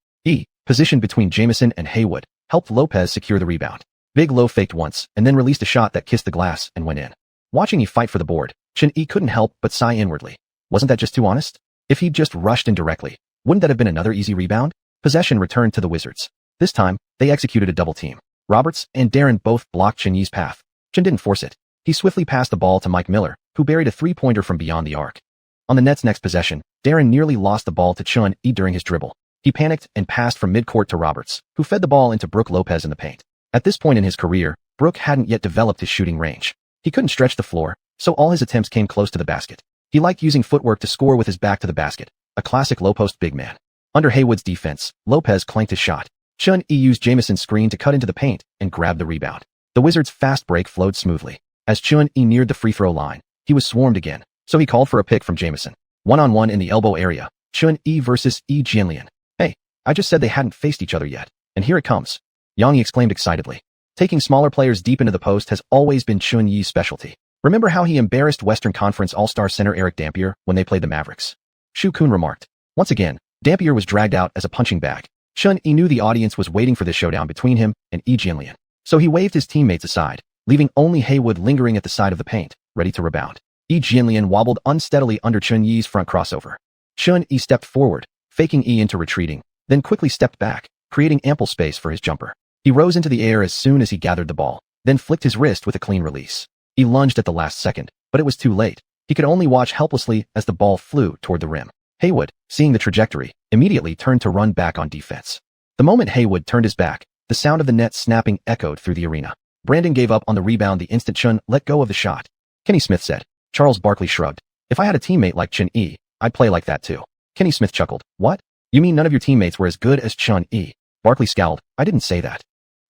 Positioned between Jamison and Haywood, helped Lopez secure the rebound. Big Low faked once and then released a shot that kissed the glass and went in. Watching fight for the board, Chun-Yi couldn't help but sigh inwardly. Wasn't that just too honest? If he'd just rushed in directly, wouldn't that have been another easy rebound? Possession returned to the Wizards. This time, they executed a double team. Roberts and Darren both blocked Chun-Yi's path. Chun didn't force it. He swiftly passed the ball to Mike Miller, who buried a three-pointer from beyond the arc. On the Nets' next possession, Darren nearly lost the ball to Chun-Yi during his dribble. He panicked and passed from midcourt to Roberts, who fed the ball into Brook Lopez in the paint. At this point in his career, Brook hadn't yet developed his shooting range. He couldn't stretch the floor, so all his attempts came close to the basket. He liked using footwork to score with his back to the basket, a classic low-post big man. Under Haywood's defense, Lopez clanked his shot. Chun-Yi used Jamison's screen to cut into the paint and grabbed the rebound. The Wizards' fast break flowed smoothly. As Chun-Yi neared the free-throw line, he was swarmed again, so he called for a pick from Jamison. One-on-one in the elbow area, Chun-Yi versus Jianlian. Hey, I just said they hadn't faced each other yet, and here it comes. Yang exclaimed excitedly. Taking smaller players deep into the post has always been Chun-Yi's specialty. Remember how he embarrassed Western Conference All-Star center Eric Dampier when they played the Mavericks? Xiuxian remarked. Once again, Dampier was dragged out as a punching bag. Chun-Yi knew the audience was waiting for this showdown between him and Jianlian, so he waved his teammates aside, leaving only Haywood lingering at the side of the paint, ready to rebound. Jianlian wobbled unsteadily under Chun-Yi's front crossover. Chun-Yi stepped forward, faking into retreating, then quickly stepped back, creating ample space for his jumper. He rose into the air as soon as he gathered the ball, then flicked his wrist with a clean release. He lunged at the last second, but it was too late. He could only watch helplessly as the ball flew toward the rim. Haywood, seeing the trajectory, immediately turned to run back on defense. The moment Haywood turned his back, the sound of the net snapping echoed through the arena. Brandon gave up on the rebound the instant Chun let go of the shot. Kenny Smith said. Charles Barkley shrugged. If I had a teammate like Chun-Yi, I'd play like that too. Kenny Smith chuckled. What? You mean none of your teammates were as good as Chun-Yi? Barkley scowled. I didn't say that.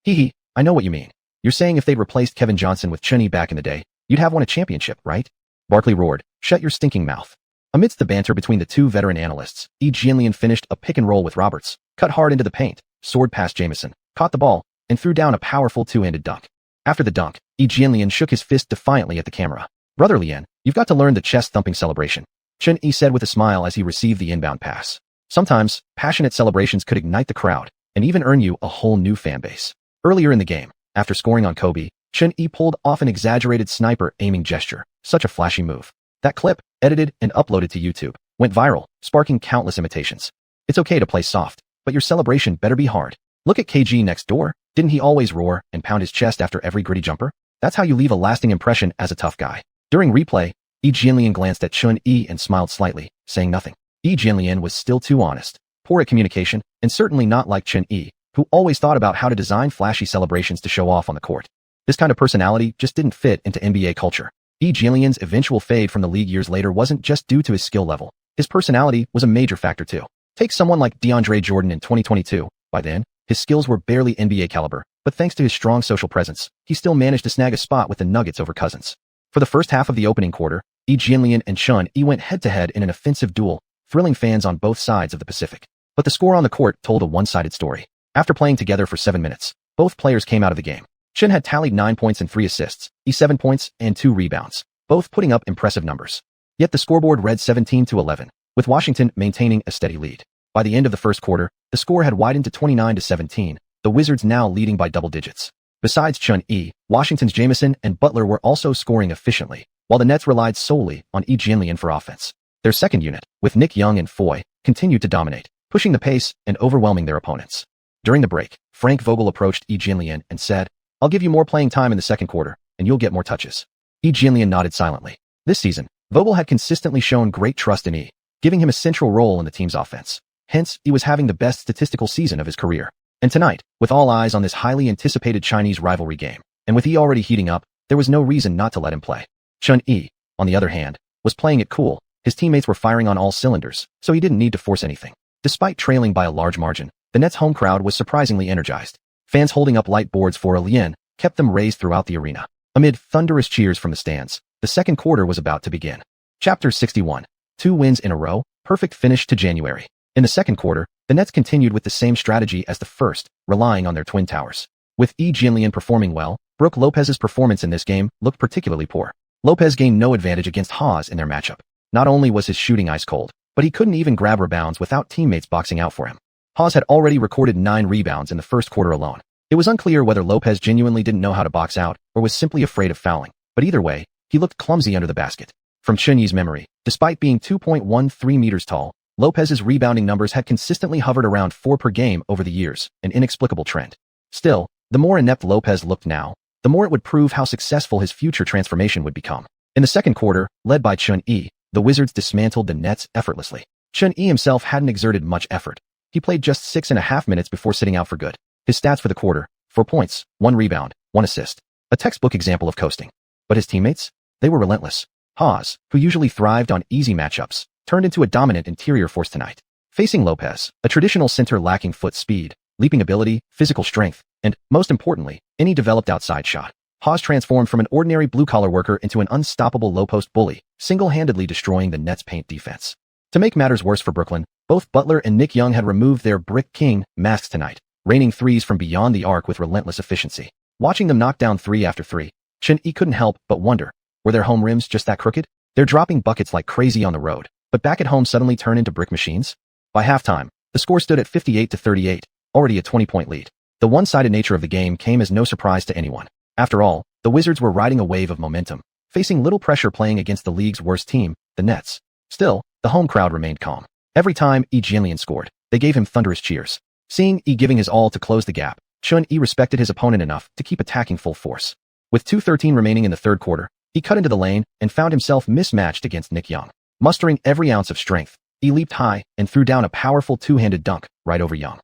Hee, I know what you mean. You're saying if they'd replaced Kevin Johnson with Chun-Yi back in the day, you'd have won a championship, right? Barkley roared. Shut your stinking mouth. Amidst the banter between the two veteran analysts, Jianlian finished a pick and roll with Roberts, cut hard into the paint, soared past Jamison, caught the ball, and threw down a powerful two-handed dunk. After the dunk, Jianlian shook his fist defiantly at the camera. Brother Lian, you've got to learn the chest-thumping celebration, Chun-Yi said with a smile as he received the inbound pass. Sometimes, passionate celebrations could ignite the crowd and even earn you a whole new fan base. Earlier in the game, after scoring on Kobe, Chun-Yi pulled off an exaggerated sniper aiming gesture, such a flashy move. That clip, edited and uploaded to YouTube, went viral, sparking countless imitations. It's okay to play soft, but your celebration better be hard. Look at KG next door. Didn't he always roar and pound his chest after every gritty jumper? That's how you leave a lasting impression as a tough guy. During replay, Jianlian glanced at Chun-Yi and smiled slightly, saying nothing. Jianlian was still too honest, poor at communication, and certainly not like Chun-Yi, who always thought about how to design flashy celebrations to show off on the court. This kind of personality just didn't fit into NBA culture. Jianlian's eventual fade from the league years later wasn't just due to his skill level. His personality was a major factor too. Take someone like DeAndre Jordan in 2022. By then, his skills were barely NBA caliber, but thanks to his strong social presence, he still managed to snag a spot with the Nuggets over Cousins. For the first half of the opening quarter, Jianlian and Chun-Yi went head-to-head in an offensive duel, thrilling fans on both sides of the Pacific. But the score on the court told a one-sided story. After playing together for 7 minutes, both players came out of the game. Chen had tallied 9 points and 3 assists, 7 points and 2 rebounds, both putting up impressive numbers. Yet the scoreboard read 17-11, with Washington maintaining a steady lead. By the end of the first quarter, the score had widened to 29-17, the Wizards now leading by double digits. Besides Chun-Yi, Washington's Jamison and Butler were also scoring efficiently, while the Nets relied solely on Xianlian for offense. Their second unit, with Nick Young and Foy, continued to dominate, pushing the pace and overwhelming their opponents. During the break, Frank Vogel approached Xianlian and said, "I'll give you more playing time in the second quarter, and you'll get more touches." Xianlian nodded silently. This season, Vogel had consistently shown great trust in E, giving him a central role in the team's offense. Hence, he was having the best statistical season of his career. And tonight, with all eyes on this highly anticipated Chinese rivalry game, and with E already heating up, there was no reason not to let him play. Chun-Yi, on the other hand, was playing it cool. His teammates were firing on all cylinders, so he didn't need to force anything. Despite trailing by a large margin, the Nets' home crowd was surprisingly energized. Fans holding up light boards for Lian kept them raised throughout the arena. Amid thunderous cheers from the stands, the second quarter was about to begin. Chapter 61. 2 wins in a row, perfect finish to January. In the second quarter, the Nets continued with the same strategy as the first, relying on their twin towers. With Xianlian performing well, Brook Lopez's performance in this game looked particularly poor. Lopez gained no advantage against Haas in their matchup. Not only was his shooting ice cold, but he couldn't even grab rebounds without teammates boxing out for him. Haas had already recorded 9 rebounds in the first quarter alone. It was unclear whether Lopez genuinely didn't know how to box out or was simply afraid of fouling, but either way, he looked clumsy under the basket. From Chun-Yi's memory, despite being 2.13 meters tall, Lopez's rebounding numbers had consistently hovered around 4 per game over the years, an inexplicable trend. Still, the more inept Lopez looked now, the more it would prove how successful his future transformation would become. In the second quarter, led by Chun-Yi, the Wizards dismantled the Nets effortlessly. Chun-Yi himself hadn't exerted much effort. He played just 6.5 minutes before sitting out for good. His stats for the quarter: 4 points, 1 rebound, 1 assist. A textbook example of coasting. But his teammates? They were relentless. Haas, who usually thrived on easy matchups, turned into a dominant interior force tonight. Facing Lopez, a traditional center lacking foot speed, leaping ability, physical strength, and, most importantly, any developed outside shot, Haas transformed from an ordinary blue-collar worker into an unstoppable low-post bully, single-handedly destroying the Nets' paint defense. To make matters worse for Brooklyn, both Butler and Nick Young had removed their Brick King masks tonight, raining threes from beyond the arc with relentless efficiency. Watching them knock down 3 after 3, Chun-Yi couldn't help but wonder, were their home rims just that crooked? They're dropping buckets like crazy on the road, but back at home suddenly turn into brick machines? By halftime, the score stood at 58-38, already a 20-point lead. The one-sided nature of the game came as no surprise to anyone. After all, the Wizards were riding a wave of momentum, facing little pressure playing against the league's worst team, the Nets. Still, the home crowd remained calm. Every time Xianlian scored, they gave him thunderous cheers. Seeing E giving his all to close the gap, Chun-Yi respected his opponent enough to keep attacking full force. With 2:13 remaining in the third quarter, he cut into the lane and found himself mismatched against Nick Young. Mustering every ounce of strength, he leaped high and threw down a powerful two-handed dunk right over Young.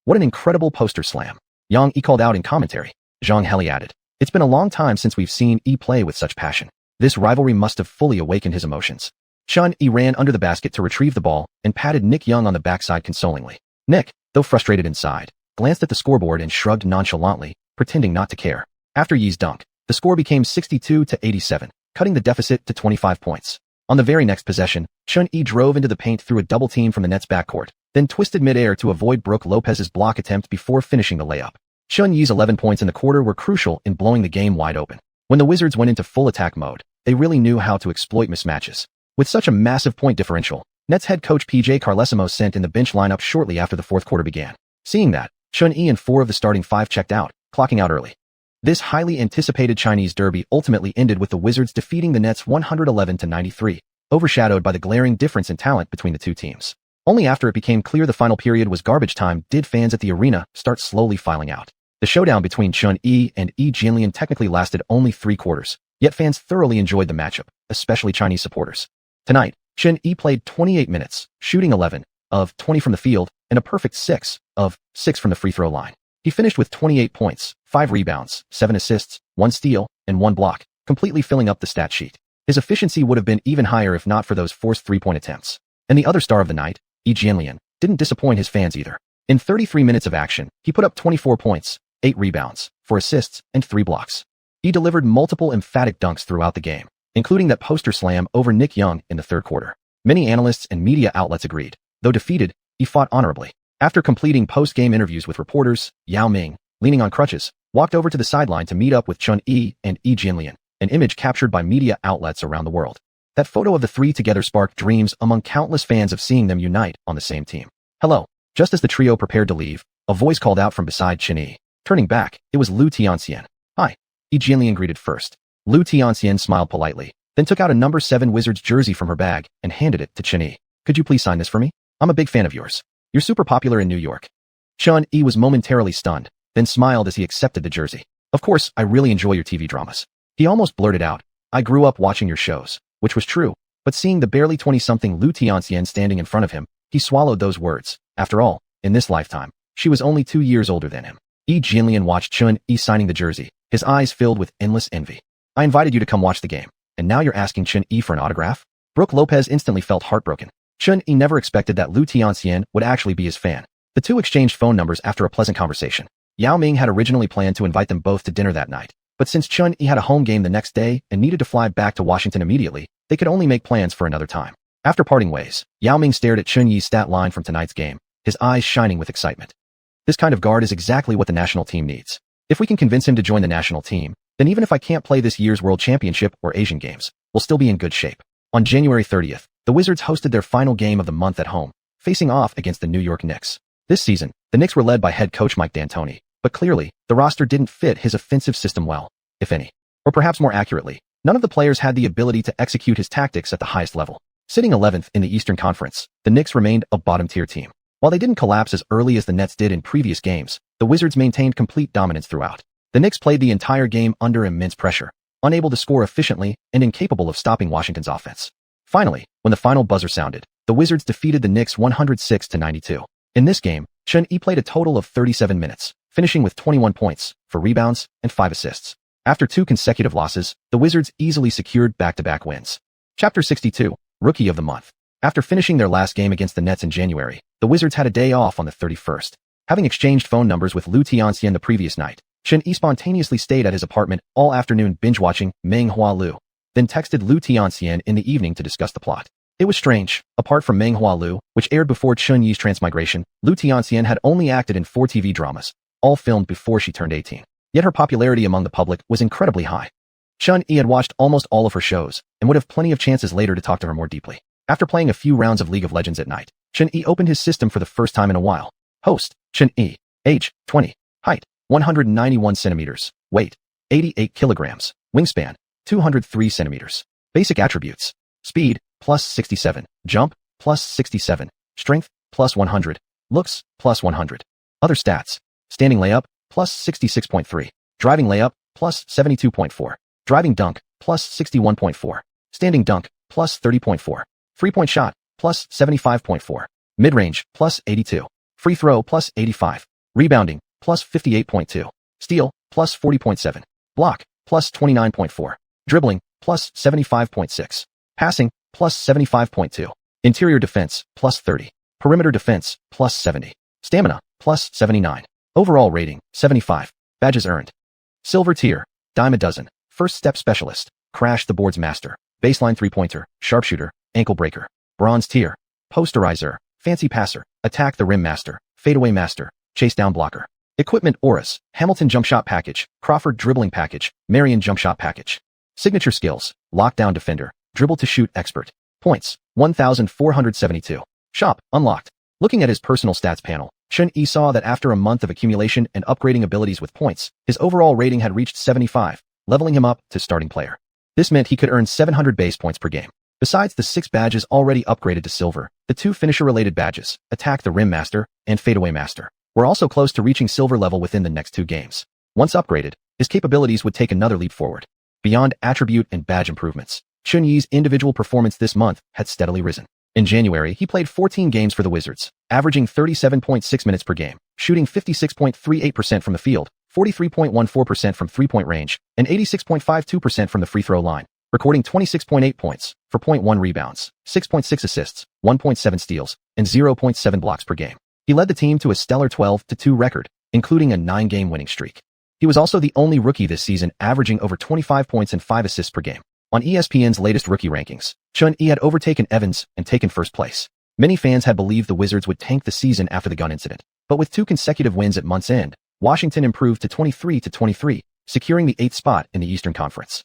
What an incredible poster slam. Young called out in commentary. Zhang Heli added, "It's been a long time since we've seen E play with such passion. This rivalry must have fully awakened his emotions." Chun-Yi ran under the basket to retrieve the ball and patted Nick Young on the backside consolingly. Nick, though frustrated inside, glanced at the scoreboard and shrugged nonchalantly, pretending not to care. After Yi's dunk, the score became 62-87, cutting the deficit to 25 points. On the very next possession, Chun-Yi drove into the paint through a double team from the Nets' backcourt, then twisted midair to avoid Brook Lopez's block attempt before finishing the layup. Chun-Yi's 11 points in the quarter were crucial in blowing the game wide open. When the Wizards went into full attack mode, they really knew how to exploit mismatches. With such a massive point differential, Nets head coach PJ Carlesimo sent in the bench lineup shortly after the fourth quarter began. Seeing that, Chun-Yi and 4 of the starting 5 checked out, clocking out early. This highly anticipated Chinese derby ultimately ended with the Wizards defeating the Nets 111-93, overshadowed by the glaring difference in talent between the two teams. Only after it became clear the final period was garbage time did fans at the arena start slowly filing out. The showdown between Chun-Yi and Xianlian technically lasted only 3 quarters, yet fans thoroughly enjoyed the matchup, especially Chinese supporters. Tonight, Chun-Yi played 28 minutes, shooting 11 of 20 from the field and a perfect 6 of 6 from the free throw line. He finished with 28 points, 5 rebounds, 7 assists, 1 steal, and 1 block, completely filling up the stat sheet. His efficiency would have been even higher if not for those forced 3-point attempts. And the other star of the night, Xianlian, didn't disappoint his fans either. In 33 minutes of action, he put up 24 points, 8 rebounds, 4 assists, and 3 blocks. He delivered multiple emphatic dunks throughout the game, including that poster slam over Nick Young in the third quarter. Many analysts and media outlets agreed. Though defeated, he fought honorably. After completing post-game interviews with reporters, Yao Ming, leaning on crutches, walked over to the sideline to meet up with Chun-Yi and Yi Jianlian, an image captured by media outlets around the world. That photo of the three together sparked dreams among countless fans of seeing them unite on the same team. Hello. Just as the trio prepared to leave, a voice called out from beside Chun-Yi. Turning back, it was xiuxian. Hi. Yi Jianlian greeted first. xiuxian smiled politely, then took out a number 7 Wizards jersey from her bag and handed it to Chun-Yi. Could you please sign this for me? I'm a big fan of yours. You're super popular in New York. Chun-Yi was momentarily stunned, then smiled as he accepted the jersey. Of course, I really enjoy your TV dramas. He almost blurted out, I grew up watching your shows, which was true, but seeing the barely 20-something xiuxian standing in front of him, he swallowed those words. After all, in this lifetime, she was only 2 years older than him. Yi Jianlian watched Chun-Yi signing the jersey, his eyes filled with endless envy. I invited you to come watch the game, and now you're asking Chun-Yi for an autograph? Brooke Lopez instantly felt heartbroken. Chun-Yi never expected that xiuxian would actually be his fan. The two exchanged phone numbers after a pleasant conversation. Yao Ming had originally planned to invite them both to dinner that night, but since Chun-Yi had a home game the next day and needed to fly back to Washington immediately, they could only make plans for another time. After parting ways, Yao Ming stared at Chun-Yi's stat line from tonight's game, his eyes shining with excitement. This kind of guard is exactly what the national team needs. If we can convince him to join the national team, then even if I can't play this year's World Championship or Asian Games, we'll still be in good shape. On January 30th, the Wizards hosted their final game of the month at home, facing off against the New York Knicks. This season, the Knicks were led by head coach Mike D'Antoni, but clearly, the roster didn't fit his offensive system well, if any. Or perhaps more accurately, none of the players had the ability to execute his tactics at the highest level. Sitting 11th in the Eastern Conference, the Knicks remained a bottom-tier team. While they didn't collapse as early as the Nets did in previous games, the Wizards maintained complete dominance throughout. The Knicks played the entire game under immense pressure, unable to score efficiently and incapable of stopping Washington's offense. Finally, when the final buzzer sounded, the Wizards defeated the Knicks 106-92. In this game, Chun-Yi played a total of 37 minutes, finishing with 21 points, 4 rebounds, and 5 assists. After 2 consecutive losses, the Wizards easily secured back-to-back wins. Chapter 62, Rookie of the Month. After finishing their last game against the Nets in January, the Wizards had a day off on the 31st. Having exchanged phone numbers with xiuxian the previous night, Chun-Yi spontaneously stayed at his apartment all afternoon binge-watching Meng Hua Lu, then texted xiuxian in the evening to discuss the plot. It was strange. Apart from Meng Hua Lu, which aired before Chun-Yi's Transmigration, xiuxian had only acted in 4 TV dramas, all filmed before she turned 18. Yet her popularity among the public was incredibly high. Chun-Yi had watched almost all of her shows and would have plenty of chances later to talk to her more deeply. After playing a few rounds of League of Legends at night, Chun-Yi opened his system for the first time in a while. Host, Chun-Yi. Age, 20. Height, 191 centimeters. Weight, 88 kilograms. Wingspan, 203 centimeters. Basic attributes. Speed, plus 67. Jump, plus 67. Strength, plus 100. Looks, plus 100. Other stats. Standing layup, plus 66.3. Driving layup, plus 72.4. Driving dunk, plus 61.4. Standing dunk, plus 30.4. Three-point shot, plus 75.4. Mid-range, plus 82. Free throw, plus 85. Rebounding, plus 58.2. Steal, plus 40.7. Block, plus 29.4. Dribbling, plus 75.6. Passing, plus 75.2. Interior defense, plus 30. Perimeter defense, plus 70. Stamina, plus 79. Overall rating, 75. Badges earned. Silver tier, dime a dozen. First step specialist, crash the board's master. Baseline three-pointer, sharpshooter, ankle breaker. Bronze tier, posterizer, fancy passer, attack the rim master, fadeaway master, chase down blocker. Equipment auras, Hamilton jump shot package, Crawford dribbling package, Marion jump shot package. Signature skills, lockdown defender, dribble to shoot expert. Points, 1,472. Shop, unlocked. Looking at his personal stats panel, Chun-Yi saw that after a month of accumulation and upgrading abilities with points, his overall rating had reached 75, leveling him up to starting player. This meant he could earn 700 base points per game. Besides the 6 badges already upgraded to silver, the 2 finisher-related badges, Attack the Rim Master and Fadeaway Master, were also close to reaching silver level within the next 2 games. Once upgraded, his capabilities would take another leap forward. Beyond attribute and badge improvements, Chun-Yi's individual performance this month had steadily risen. In January, he played 14 games for the Wizards, averaging 37.6 minutes per game, shooting 56.38% from the field, 43.14% from three-point range, and 86.52% from the free throw line, recording 26.8 points, 4.1 rebounds, 6.6 assists, 1.7 steals, and 0.7 blocks per game. He led the team to a stellar 12-2 record, including a 9-game winning streak. He was also the only rookie this season averaging over 25 points and 5 assists per game. On ESPN's latest rookie rankings, Chun-Yi had overtaken Evans and taken first place. Many fans had believed the Wizards would tank the season after the gun incident, but with 2 consecutive wins at month's end, Washington improved to 23-23, securing the 8th spot in the Eastern Conference.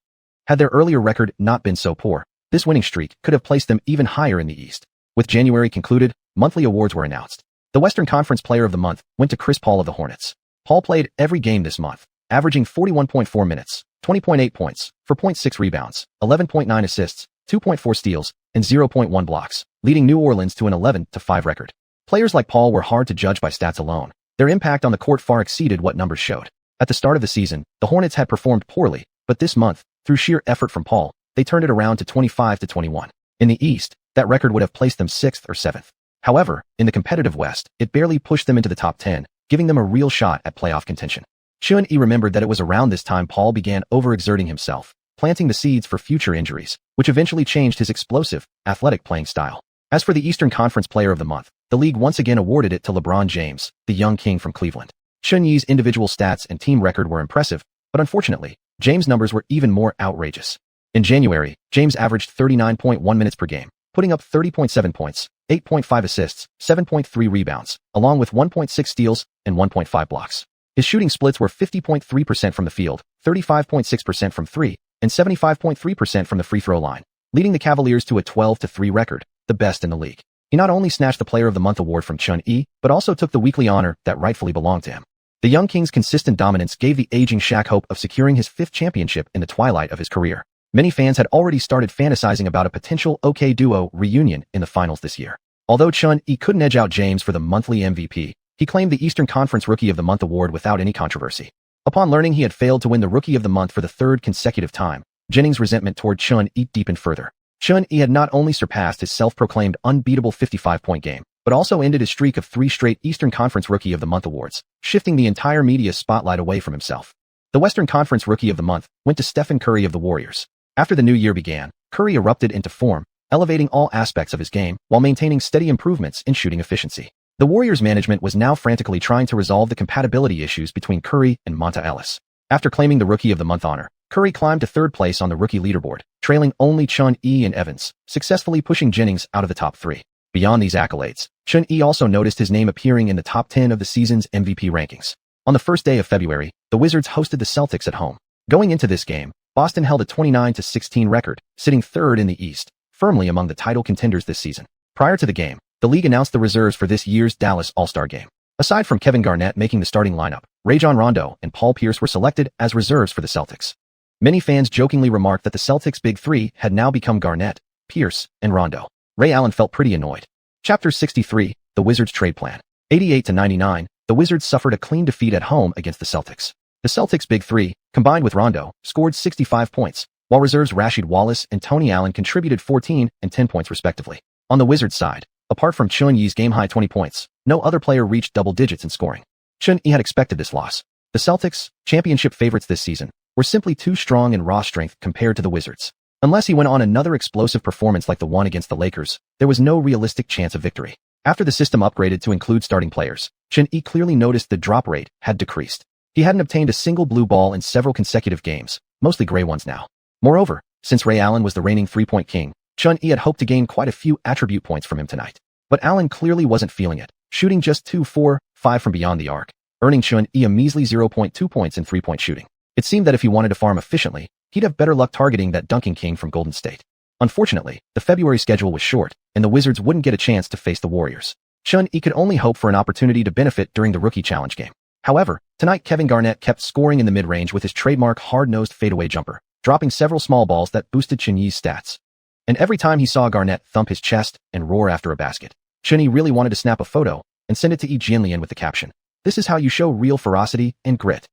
Had their earlier record not been so poor, this winning streak could have placed them even higher in the East. With January concluded, monthly awards were announced. The Western Conference Player of the Month went to Chris Paul of the Hornets. Paul played every game this month, averaging 41.4 minutes, 20.8 points, 4.6 rebounds, 11.9 assists, 2.4 steals, and 0.1 blocks, leading New Orleans to an 11-5 record. Players like Paul were hard to judge by stats alone. Their impact on the court far exceeded what numbers showed. At the start of the season, the Hornets had performed poorly, but this month, through sheer effort from Paul, they turned it around to 25-21. In the East, that record would have placed them 6th or 7th. However, in the competitive West, it barely pushed them into the top 10, giving them a real shot at playoff contention. Xuanhuan remembered that it was around this time Paul began overexerting himself, planting the seeds for future injuries, which eventually changed his explosive, athletic playing style. As for the Eastern Conference Player of the Month, the league once again awarded it to LeBron James, the young king from Cleveland. Xuanhuan's individual stats and team record were impressive, but unfortunately, James' numbers were even more outrageous. In January, James averaged 39.1 minutes per game, putting up 30.7 points, 8.5 assists, 7.3 rebounds, along with 1.6 steals and 1.5 blocks. His shooting splits were 50.3% from the field, 35.6% from 3, and 75.3% from the free throw line, leading the Cavaliers to a 12-3 record, the best in the league. He not only snatched the Player of the Month award from Xuanhuan, but also took the weekly honor that rightfully belonged to him. The young king's consistent dominance gave the aging Shaq hope of securing his 5th championship in the twilight of his career. Many fans had already started fantasizing about a potential OK Duo reunion in the finals this year. Although Xuanhuan couldn't edge out James for the monthly MVP, he claimed the Eastern Conference Rookie of the Month award without any controversy. Upon learning he had failed to win the Rookie of the Month for the 3rd consecutive time, Jennings' resentment toward Xuanhuan deepened further. Xuanhuan had not only surpassed his self-proclaimed unbeatable 55-point game, but also ended his streak of 3 straight Eastern Conference Rookie of the Month awards, shifting the entire media spotlight away from himself. The Western Conference Rookie of the Month went to Stephen Curry of the Warriors. After the new year began, Curry erupted into form, elevating all aspects of his game while maintaining steady improvements in shooting efficiency. The Warriors management was now frantically trying to resolve the compatibility issues between Curry and Monta Ellis. After claiming the Rookie of the Month honor, Curry climbed to 3rd place on the rookie leaderboard, trailing only Xuanhuan and Evans, successfully pushing Jennings out of the top 3. Beyond these accolades, Xuanhuan also noticed his name appearing in the top 10 of the season's MVP rankings. On the first day of February, the Wizards hosted the Celtics at home. Going into this game, Boston held a 29-16 record, sitting 3rd in the East, firmly among the title contenders this season. Prior to the game, the league announced the reserves for this year's Dallas All-Star Game. Aside from Kevin Garnett making the starting lineup, Rajon Rondo and Paul Pierce were selected as reserves for the Celtics. Many fans jokingly remarked that the Celtics' Big Three had now become Garnett, Pierce, and Rondo. Ray Allen felt pretty annoyed. Chapter 63, The Wizards' Trade Plan. 88-99, the Wizards suffered a clean defeat at home against the Celtics. The Celtics' Big Three, combined with Rondo, scored 65 points, while reserves Rasheed Wallace and Tony Allen contributed 14 and 10 points respectively. On the Wizards' side, apart from Xuanhuan's game-high 20 points, no other player reached double digits in scoring. Xuanhuan had expected this loss. The Celtics, championship favorites this season, were simply too strong in raw strength compared to the Wizards. Unless he went on another explosive performance like the one against the Lakers, there was no realistic chance of victory. After the system upgraded to include starting players, Xuanhuan clearly noticed the drop rate had decreased. He hadn't obtained a single blue ball in several consecutive games, mostly gray ones now. Moreover, since Ray Allen was the reigning three-point king, Xuanhuan had hoped to gain quite a few attribute points from him tonight. But Allen clearly wasn't feeling it, shooting just 2-4-5 from beyond the arc, earning Xuanhuan a measly 0.2 points in three-point shooting. It seemed that if he wanted to farm efficiently, he'd have better luck targeting that dunking king from Golden State. Unfortunately, the February schedule was short, and the Wizards wouldn't get a chance to face the Warriors. Xuanhuan could only hope for an opportunity to benefit during the Rookie Challenge game. However, tonight Kevin Garnett kept scoring in the mid-range with his trademark hard-nosed fadeaway jumper, dropping several small balls that boosted Xuanhuan's stats. And every time he saw Garnett thump his chest and roar after a basket, Xuanhuan really wanted to snap a photo and send it to Jianlian with the caption, "This is how you show real ferocity and grit."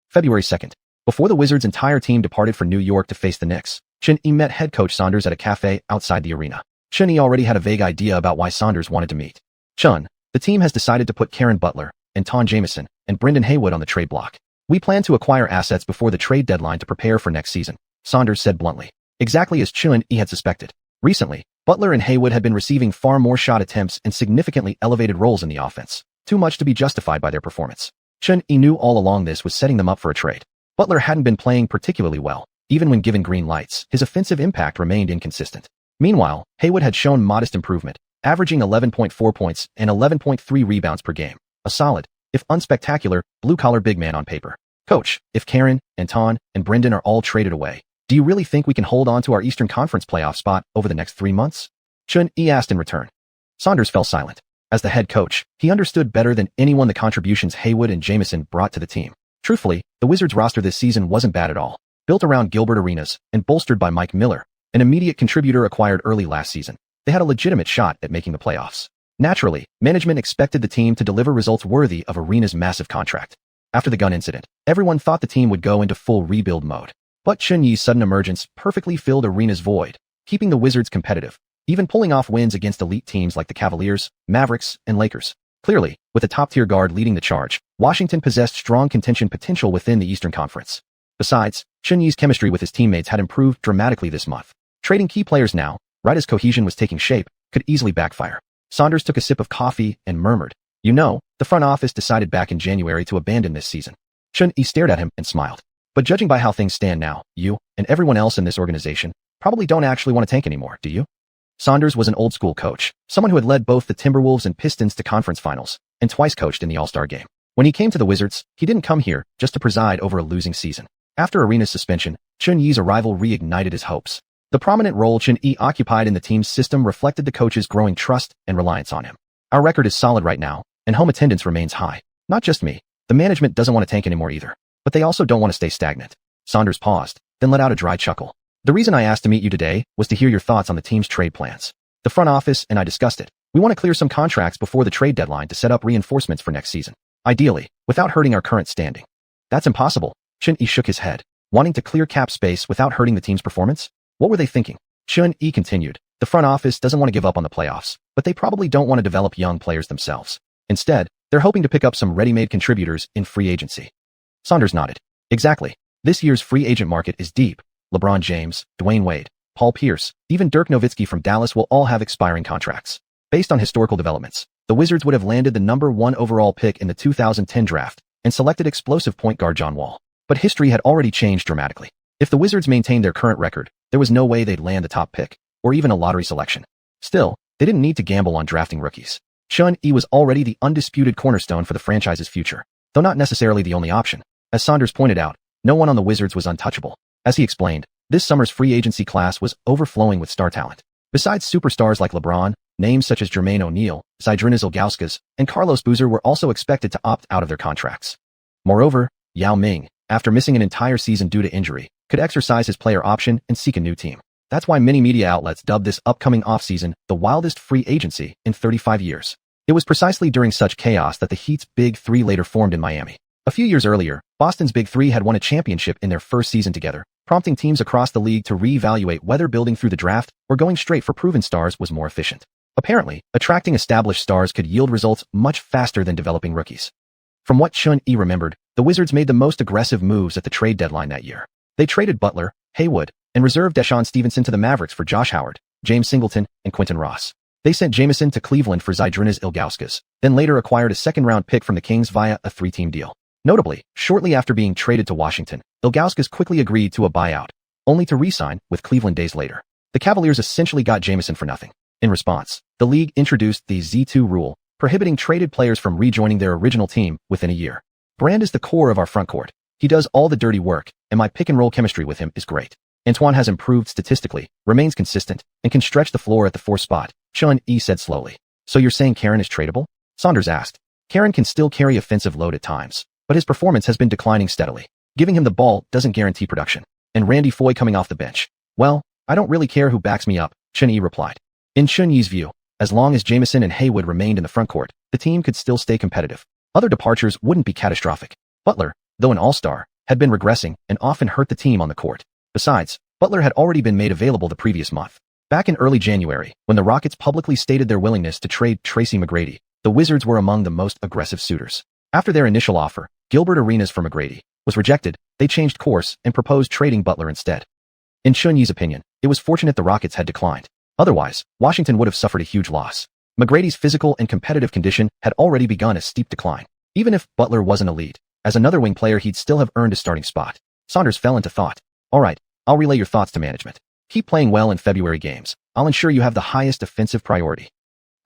February 2nd. Before the Wizards' entire team departed for New York to face the Knicks, Xuanhuan met head coach Saunders at a cafe outside the arena. Xuanhuan already had a vague idea about why Saunders wanted to meet. "Chun, the team has decided to put Karen Butler, Anton Jamison, and Brendan Haywood on the trade block. We plan to acquire assets before the trade deadline to prepare for next season," Saunders said bluntly. Exactly as Xuanhuan had suspected. Recently, Butler and Haywood had been receiving far more shot attempts and significantly elevated roles in the offense, too much to be justified by their performance. Xuanhuan knew all along this was setting them up for a trade. Butler hadn't been playing particularly well. Even when given green lights, his offensive impact remained inconsistent. Meanwhile, Haywood had shown modest improvement, averaging 11.4 points and 11.3 rebounds per game, a solid, if unspectacular, blue-collar big man on paper. Coach, if Karen, Anton, and Brendan are all traded away, do you really think we can hold on to our Eastern Conference playoff spot over the next 3 months? Xuan asked in return. Saunders fell silent. As the head coach, he understood better than anyone the contributions Haywood and Jamison brought to the team. Truthfully, the Wizards roster this season wasn't bad at all. Built around Gilbert Arenas and bolstered by Mike Miller, an immediate contributor acquired early last season, they had a legitimate shot at making the playoffs. Naturally, management expected the team to deliver results worthy of Arenas' massive contract. After the gun incident, everyone thought the team would go into full rebuild mode. But Xuanyi's sudden emergence perfectly filled Arenas' void, keeping the Wizards competitive, even pulling off wins against elite teams like the Cavaliers, Mavericks, and Lakers. Clearly, with a top-tier guard leading the charge, Washington possessed strong contention potential within the Eastern Conference. Besides, Xuanyi's chemistry with his teammates had improved dramatically this month. Trading key players now, right as cohesion was taking shape, could easily backfire. Saunders took a sip of coffee and murmured, "You know, the front office decided back in January to abandon this season." Xuanyi stared at him and smiled. "But judging by how things stand now, you, and everyone else in this organization, probably don't actually want to tank anymore, do you?" Saunders was an old-school coach, someone who had led both the Timberwolves and Pistons to conference finals, and twice coached in the All-Star game. When he came to the Wizards, he didn't come here just to preside over a losing season. After Arenas' suspension, Xuanyi's arrival reignited his hopes. The prominent role Xuanyi occupied in the team's system reflected the coach's growing trust and reliance on him. "Our record is solid right now, and home attendance remains high. Not just me. The management doesn't want to tank anymore either. But they also don't want to stay stagnant." Saunders paused, then let out a dry chuckle. "The reason I asked to meet you today was to hear your thoughts on the team's trade plans. The front office and I discussed it. We want to clear some contracts before the trade deadline to set up reinforcements for next season. Ideally, without hurting our current standing." "That's impossible." Xuanyi shook his head. "Wanting to clear cap space without hurting the team's performance? What were they thinking?" Xuanyi continued. "The front office doesn't want to give up on the playoffs, but they probably don't want to develop young players themselves. Instead, they're hoping to pick up some ready-made contributors in free agency." Saunders nodded. "Exactly. This year's free agent market is deep. LeBron James, Dwayne Wade, Paul Pierce, even Dirk Nowitzki from Dallas will all have expiring contracts. Based on historical developments, the Wizards would have landed the #1 overall pick in the 2010 draft and selected explosive point guard John Wall. But history had already changed dramatically. If the Wizards maintained their current record, there was no way they'd land the top pick, or even a lottery selection. Still, they didn't need to gamble on drafting rookies. Xuanyi was already the undisputed cornerstone for the franchise's future, though not necessarily the only option. As Saunders pointed out, no one on the Wizards was untouchable. As he explained, this summer's free agency class was overflowing with star talent. Besides superstars like LeBron, names such as Jermaine O'Neal, Zydrunas Ilgauskas, and Carlos Boozer were also expected to opt out of their contracts. Moreover, Yao Ming, after missing an entire season due to injury, could exercise his player option and seek a new team. That's why many media outlets dubbed this upcoming offseason the wildest free agency in 35 years. It was precisely during such chaos that the Heat's Big Three later formed in Miami. A few years earlier, Boston's Big Three had won a championship in their first season together, prompting teams across the league to reevaluate whether building through the draft or going straight for proven stars was more efficient. Apparently, attracting established stars could yield results much faster than developing rookies. From what Xuanyi remembered, the Wizards made the most aggressive moves at the trade deadline that year. They traded Butler, Haywood, and reserved Deshaun Stevenson to the Mavericks for Josh Howard, James Singleton, and Quentin Ross. They sent Jamison to Cleveland for Zydrunas Ilgauskas, then later acquired a second-round pick from the Kings via a 3-team deal. Notably, shortly after being traded to Washington, Ilgauskas quickly agreed to a buyout, only to re-sign with Cleveland days later. The Cavaliers essentially got Jamison for nothing. In response, the league introduced the Z2 rule, prohibiting traded players from rejoining their original team within a year. Brand is the core of our frontcourt. He does all the dirty work, and my pick-and-roll chemistry with him is great. Antoine has improved statistically, remains consistent, and can stretch the floor at the 4 spot, Xuanyi said slowly. "So you're saying Karen is tradable?" Saunders asked. "Karen can still carry offensive load at times, but his performance has been declining steadily. Giving him the ball doesn't guarantee production. And Randy Foye coming off the bench. Well, I don't really care who backs me up," Xuanyi replied. In Xuanyi's view, as long as Jamison and Haywood remained in the frontcourt, the team could still stay competitive. Other departures wouldn't be catastrophic. Butler, though an all-star, had been regressing and often hurt the team on the court. Besides, Butler had already been made available the previous month. Back in early January, when the Rockets publicly stated their willingness to trade Tracy McGrady, the Wizards were among the most aggressive suitors. After their initial offer, Gilbert Arenas for McGrady, was rejected, they changed course and proposed trading Butler instead. In Xuanyi's opinion, it was fortunate the Rockets had declined. Otherwise, Washington would have suffered a huge loss. McGrady's physical and competitive condition had already begun a steep decline. Even if Butler wasn't elite, as another wing player he'd still have earned a starting spot. Saunders fell into thought. "All right, I'll relay your thoughts to management. Keep playing well in February games. I'll ensure you have the highest offensive priority."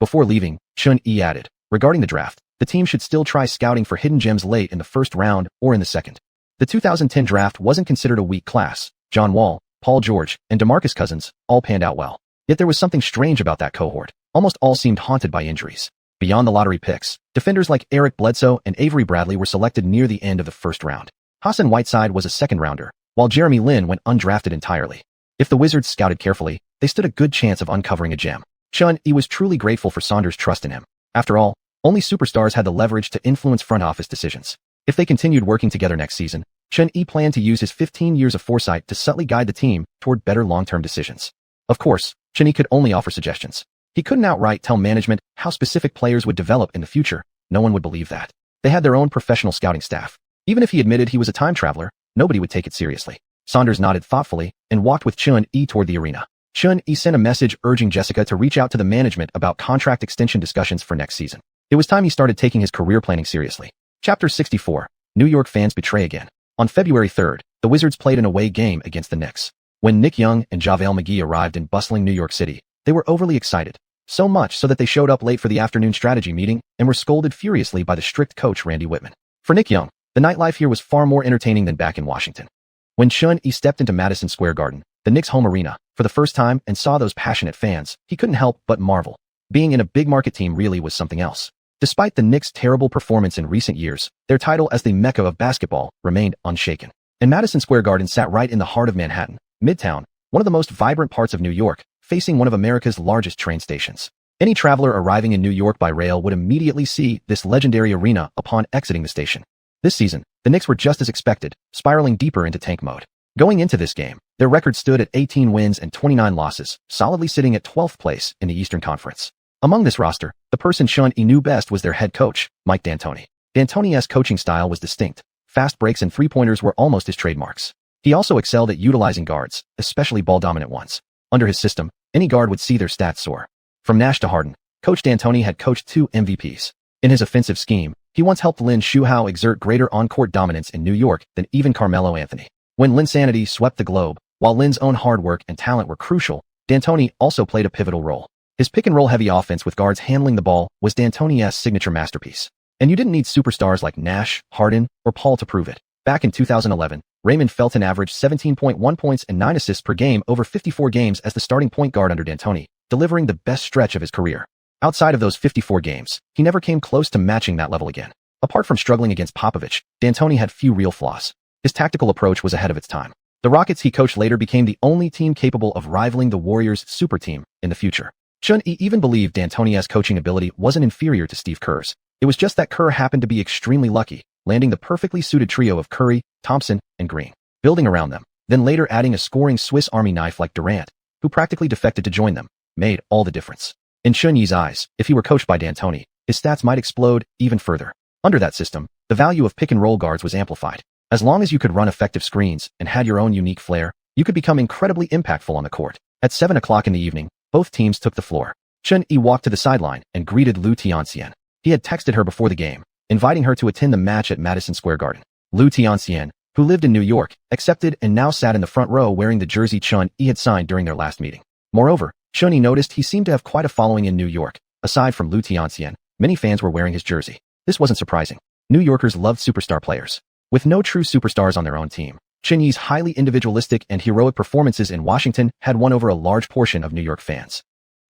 Before leaving, Xuanyi added, "Regarding the draft, The team should still try scouting for hidden gems late in the first round or in the second. The 2010 draft wasn't considered a weak class. John Wall, Paul George, and DeMarcus Cousins all panned out well. Yet there was something strange about that cohort. Almost all seemed haunted by injuries. Beyond the lottery picks, defenders like Eric Bledsoe and Avery Bradley were selected near the end of the first round. Hassan Whiteside was a second-rounder, while Jeremy Lin went undrafted entirely. If the Wizards scouted carefully, they stood a good chance of uncovering a gem. Xuanhuan was truly grateful for Saunders' trust in him. After all, only superstars had the leverage to influence front office decisions. If they continued working together next season, Xuanhuan planned to use his 15 years of foresight to subtly guide the team toward better long-term decisions. Of course, Xuanhuan could only offer suggestions. He couldn't outright tell management how specific players would develop in the future. No one would believe that. They had their own professional scouting staff. Even if he admitted he was a time traveler, nobody would take it seriously. Saunders nodded thoughtfully and walked with Xuanhuan toward the arena. Xuanhuan sent a message urging Jessica to reach out to the management about contract extension discussions for next season. It was time he started taking his career planning seriously. Chapter 64. New York fans betray again. On February 3rd, the Wizards played an away game against the Knicks. When Nick Young and JaVale McGee arrived in bustling New York City, they were overly excited. So much so that they showed up late for the afternoon strategy meeting and were scolded furiously by the strict coach Randy Whitman. For Nick Young, the nightlife here was far more entertaining than back in Washington. When Xuanhuan stepped into Madison Square Garden, the Knicks' home arena, for the first time and saw those passionate fans, he couldn't help but marvel. Being in a big market team really was something else. Despite the Knicks' terrible performance in recent years, their title as the Mecca of basketball remained unshaken. And Madison Square Garden sat right in the heart of Manhattan, Midtown, one of the most vibrant parts of New York, facing one of America's largest train stations. Any traveler arriving in New York by rail would immediately see this legendary arena upon exiting the station. This season, the Knicks were just as expected, spiraling deeper into tank mode. Going into this game, their record stood at 18 wins and 29 losses, solidly sitting at 12th place in the Eastern Conference. Among this roster, the person Xuanhuan knew best was their head coach, Mike D'Antoni. D'Antoni's coaching style was distinct. Fast breaks and three-pointers were almost his trademarks. He also excelled at utilizing guards, especially ball-dominant ones. Under his system, any guard would see their stats soar. From Nash to Harden, Coach D'Antoni had coached 2 MVPs. In his offensive scheme, he once helped Lin Xuanhuan exert greater on-court dominance in New York than even Carmelo Anthony. When Linsanity swept the globe, while Lin's own hard work and talent were crucial, D'Antoni also played a pivotal role. His pick-and-roll heavy offense with guards handling the ball was D'Antoni's signature masterpiece. And you didn't need superstars like Nash, Harden, or Paul to prove it. Back in 2011, Raymond Felton averaged 17.1 points and 9 assists per game over 54 games as the starting point guard under D'Antoni, delivering the best stretch of his career. Outside of those 54 games, he never came close to matching that level again. Apart from struggling against Popovich, D'Antoni had few real flaws. His tactical approach was ahead of its time. The Rockets he coached later became the only team capable of rivaling the Warriors' super team in the future. Xuanhuan even believed D'Antoni's coaching ability wasn't inferior to Steve Kerr's. It was just that Kerr happened to be extremely lucky, landing the perfectly suited trio of Curry, Thompson, and Green, building around them, then later adding a scoring Swiss Army knife like Durant, who practically defected to join them, made all the difference. In Xuanhuan's eyes, if he were coached by D'Antoni, his stats might explode even further. Under that system, the value of pick-and-roll guards was amplified. As long as you could run effective screens and had your own unique flair, you could become incredibly impactful on the court. At 7 o'clock in the evening, both teams took the floor. Xuanhuan walked to the sideline and greeted Liu Tianxian. He had texted her before the game, inviting her to attend the match at Madison Square Garden. Liu Tianxian, who lived in New York, accepted and now sat in the front row wearing the jersey Xuanhuan had signed during their last meeting. Moreover, Xuanhuan noticed he seemed to have quite a following in New York. Aside from Liu Tianxian, many fans were wearing his jersey. This wasn't surprising. New Yorkers loved superstar players. With no true superstars on their own team, Xuanhuan's highly individualistic and heroic performances in Washington had won over a large portion of New York fans.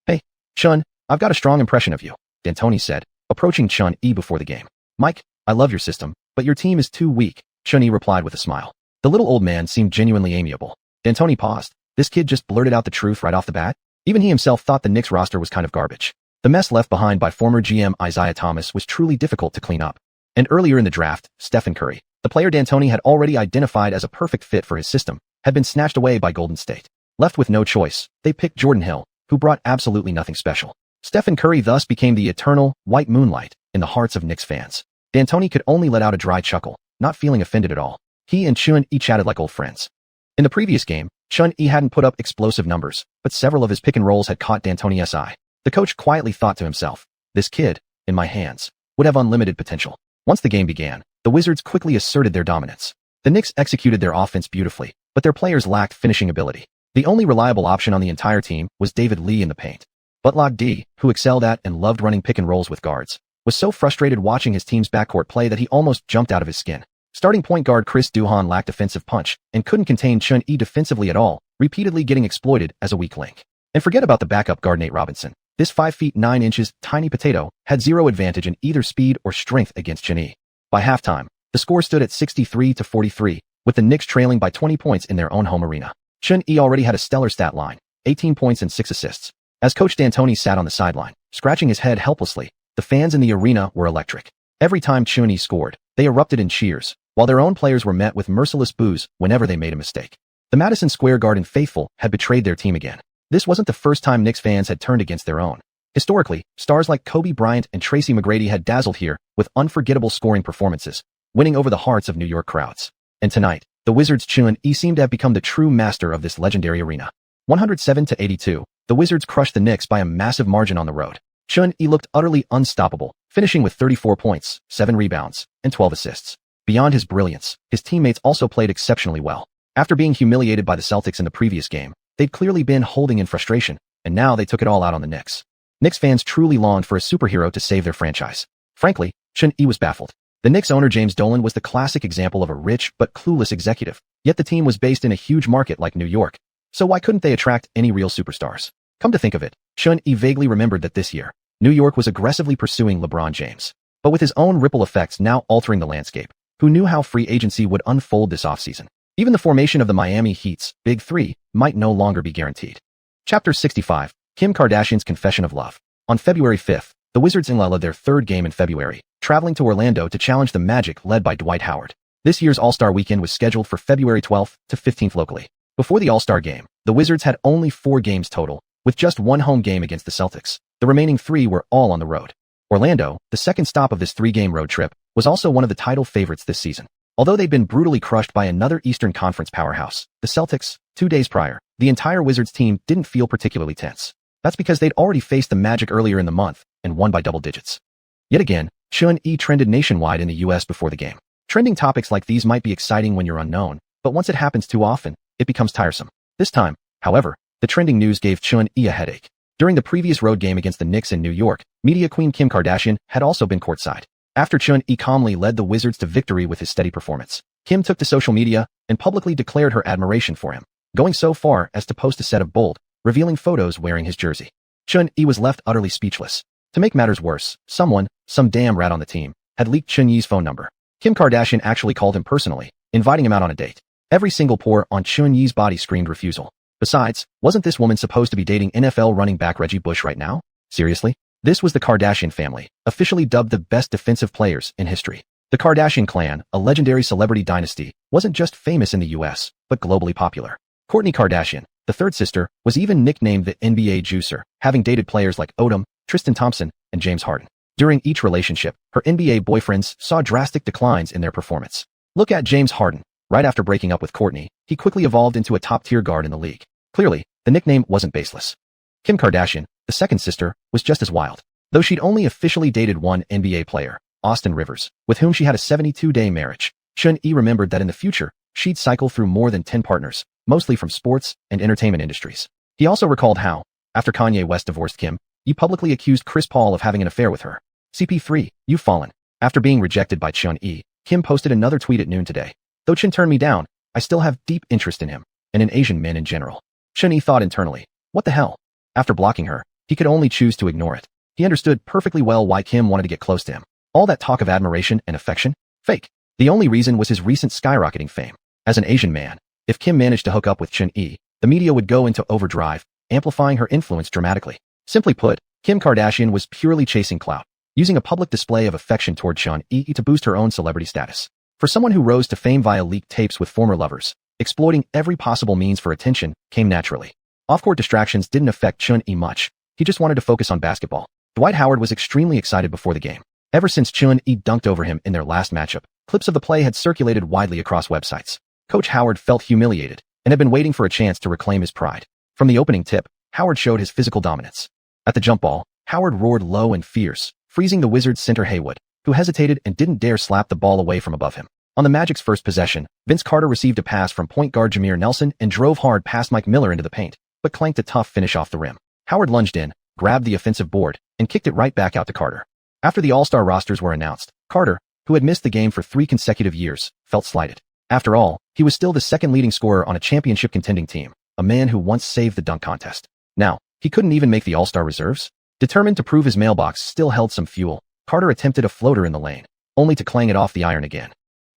"Hey, Xuan, I've got a strong impression of you," D'Antoni said, approaching Xuanhuan before the game. "Mike, I love your system, but your team is too weak," Xuanhuan replied with a smile. The little old man seemed genuinely amiable. D'Antoni paused. This kid just blurted out the truth right off the bat? Even he himself thought the Knicks roster was kind of garbage. The mess left behind by former GM Isaiah Thomas was truly difficult to clean up. And earlier in the draft, Stephen Curry, the player D'Antoni had already identified as a perfect fit for his system, had been snatched away by Golden State. Left with no choice, they picked Jordan Hill, who brought absolutely nothing special. Stephen Curry thus became the eternal, white moonlight in the hearts of Knicks fans. D'Antoni could only let out a dry chuckle, not feeling offended at all. He and Xuanhuan chatted like old friends. In the previous game, Xuanhuan hadn't put up explosive numbers, but several of his pick and rolls had caught D'Antoni's eye. The coach quietly thought to himself, "This kid, in my hands, would have unlimited potential." Once the game began, the Wizards quickly asserted their dominance. The Knicks executed their offense beautifully, but their players lacked finishing ability. The only reliable option on the entire team was David Lee in the paint. But Log D, who excelled at and loved running pick and rolls with guards, was so frustrated watching his team's backcourt play that he almost jumped out of his skin. Starting point guard Chris Duhon lacked offensive punch and couldn't contain Chun-Yi defensively at all, repeatedly getting exploited as a weak link. And forget about the backup guard Nate Robinson. This 5 feet 9 inches tiny potato had zero advantage in either speed or strength against Chun-Yi. By halftime, the score stood at 63-43, with the Knicks trailing by 20 points in their own home arena. Chun-Yi already had a stellar stat line, 18 points and 6 assists. As Coach D'Antoni sat on the sideline, scratching his head helplessly, the fans in the arena were electric. Every time Chun-Yi scored, they erupted in cheers, while their own players were met with merciless boos whenever they made a mistake. The Madison Square Garden faithful had betrayed their team again. This wasn't the first time Knicks fans had turned against their own. Historically, stars like Kobe Bryant and Tracy McGrady had dazzled here with unforgettable scoring performances, winning over the hearts of New York crowds. And tonight, the Wizards' Chun-Yi seemed to have become the true master of this legendary arena. 107-82, the Wizards crushed the Knicks by a massive margin on the road. Chun-Yi looked utterly unstoppable, finishing with 34 points, 7 rebounds, and 12 assists. Beyond his brilliance, his teammates also played exceptionally well. After being humiliated by the Celtics in the previous game, they'd clearly been holding in frustration, and now they took it all out on the Knicks. Knicks fans truly longed for a superhero to save their franchise. Frankly, Chun-Yi was baffled. The Knicks owner James Dolan was the classic example of a rich but clueless executive, yet the team was based in a huge market like New York. So why couldn't they attract any real superstars? Come to think of it, Chun-Yi vaguely remembered that this year, New York was aggressively pursuing LeBron James. But with his own ripple effects now altering the landscape, who knew how free agency would unfold this offseason? Even the formation of the Miami Heat's Big Three might no longer be guaranteed. Chapter 65, Kim Kardashian's Confession of Love. On February 5th, the Wizards led their third game in February, traveling to Orlando to challenge the Magic led by Dwight Howard. This year's All-Star Weekend was scheduled for February 12th to 15th locally. Before the All-Star Game, the Wizards had only 4 games total, with just one home game against the Celtics. The remaining 3 were all on the road. Orlando, the second stop of this 3-game road trip, was also one of the title favorites this season. Although they'd been brutally crushed by another Eastern Conference powerhouse, the Celtics, 2 days prior, the entire Wizards team didn't feel particularly tense. That's because they'd already faced the Magic earlier in the month and won by double digits. Yet again, Chun-Yi trended nationwide in the US before the game. Trending topics like these might be exciting when you're unknown, but once it happens too often, it becomes tiresome. This time, however, the trending news gave Chun-Yi a headache. During the previous road game against the Knicks in New York, media queen Kim Kardashian had also been courtside. After Chun-Yi calmly led the Wizards to victory with his steady performance, Kim took to social media and publicly declared her admiration for him, going so far as to post a set of bold, revealing photos wearing his jersey. Chun-Yi was left utterly speechless. To make matters worse, some damn rat on the team, had leaked Chun-Yi's phone number. Kim Kardashian actually called him personally, inviting him out on a date. Every single pore on Chun-Yi's body screamed refusal. Besides, wasn't this woman supposed to be dating NFL running back Reggie Bush right now? Seriously? This was the Kardashian family, officially dubbed the best defensive players in history. The Kardashian clan, a legendary celebrity dynasty, wasn't just famous in the US, but globally popular. Kourtney Kardashian, the third sister, was even nicknamed the NBA Juicer, having dated players like Odom, Tristan Thompson, and James Harden. During each relationship, her NBA boyfriends saw drastic declines in their performance. Look at James Harden. Right after breaking up with Kourtney, he quickly evolved into a top-tier guard in the league. Clearly, the nickname wasn't baseless. Kim Kardashian, the second sister, was just as wild. Though she'd only officially dated one NBA player, Austin Rivers, with whom she had a 72-day marriage, Chun-Yi remembered that in the future, she'd cycle through more than 10 partners, mostly from sports and entertainment industries. He also recalled how, after Kanye West divorced Kim, he publicly accused Chris Paul of having an affair with her. CP3, you've fallen. After being rejected by Chun-Yi, Kim posted another tweet at noon today. Though Chun turned me down, I still have deep interest in him, and in Asian men in general. Chun-Yi thought internally, what the hell? After blocking her, he could only choose to ignore it. He understood perfectly well why Kim wanted to get close to him. All that talk of admiration and affection? Fake. The only reason was his recent skyrocketing fame. As an Asian man, if Kim managed to hook up with Chun-Yi, the media would go into overdrive, amplifying her influence dramatically. Simply put, Kim Kardashian was purely chasing clout, using a public display of affection toward Chun-Yi to boost her own celebrity status. For someone who rose to fame via leaked tapes with former lovers, exploiting every possible means for attention came naturally. Off-court distractions didn't affect Chun-Yi much. He just wanted to focus on basketball. Dwight Howard was extremely excited before the game. Ever since Chun-Yi dunked over him in their last matchup, clips of the play had circulated widely across websites. Coach Howard felt humiliated and had been waiting for a chance to reclaim his pride. From the opening tip, Howard showed his physical dominance. At the jump ball, Howard roared low and fierce, freezing the Wizards' center Haywood, who hesitated and didn't dare slap the ball away from above him. On the Magic's first possession, Vince Carter received a pass from point guard Jameer Nelson and drove hard past Mike Miller into the paint, but clanked a tough finish off the rim. Howard lunged in, grabbed the offensive board, and kicked it right back out to Carter. After the All-Star rosters were announced, Carter, who had missed the game for 3 consecutive years, felt slighted. After all, he was still the second leading scorer on a championship contending team, a man who once saved the dunk contest. Now, he couldn't even make the All-Star reserves? Determined to prove his mailbox still held some fuel, Carter attempted a floater in the lane, only to clang it off the iron again.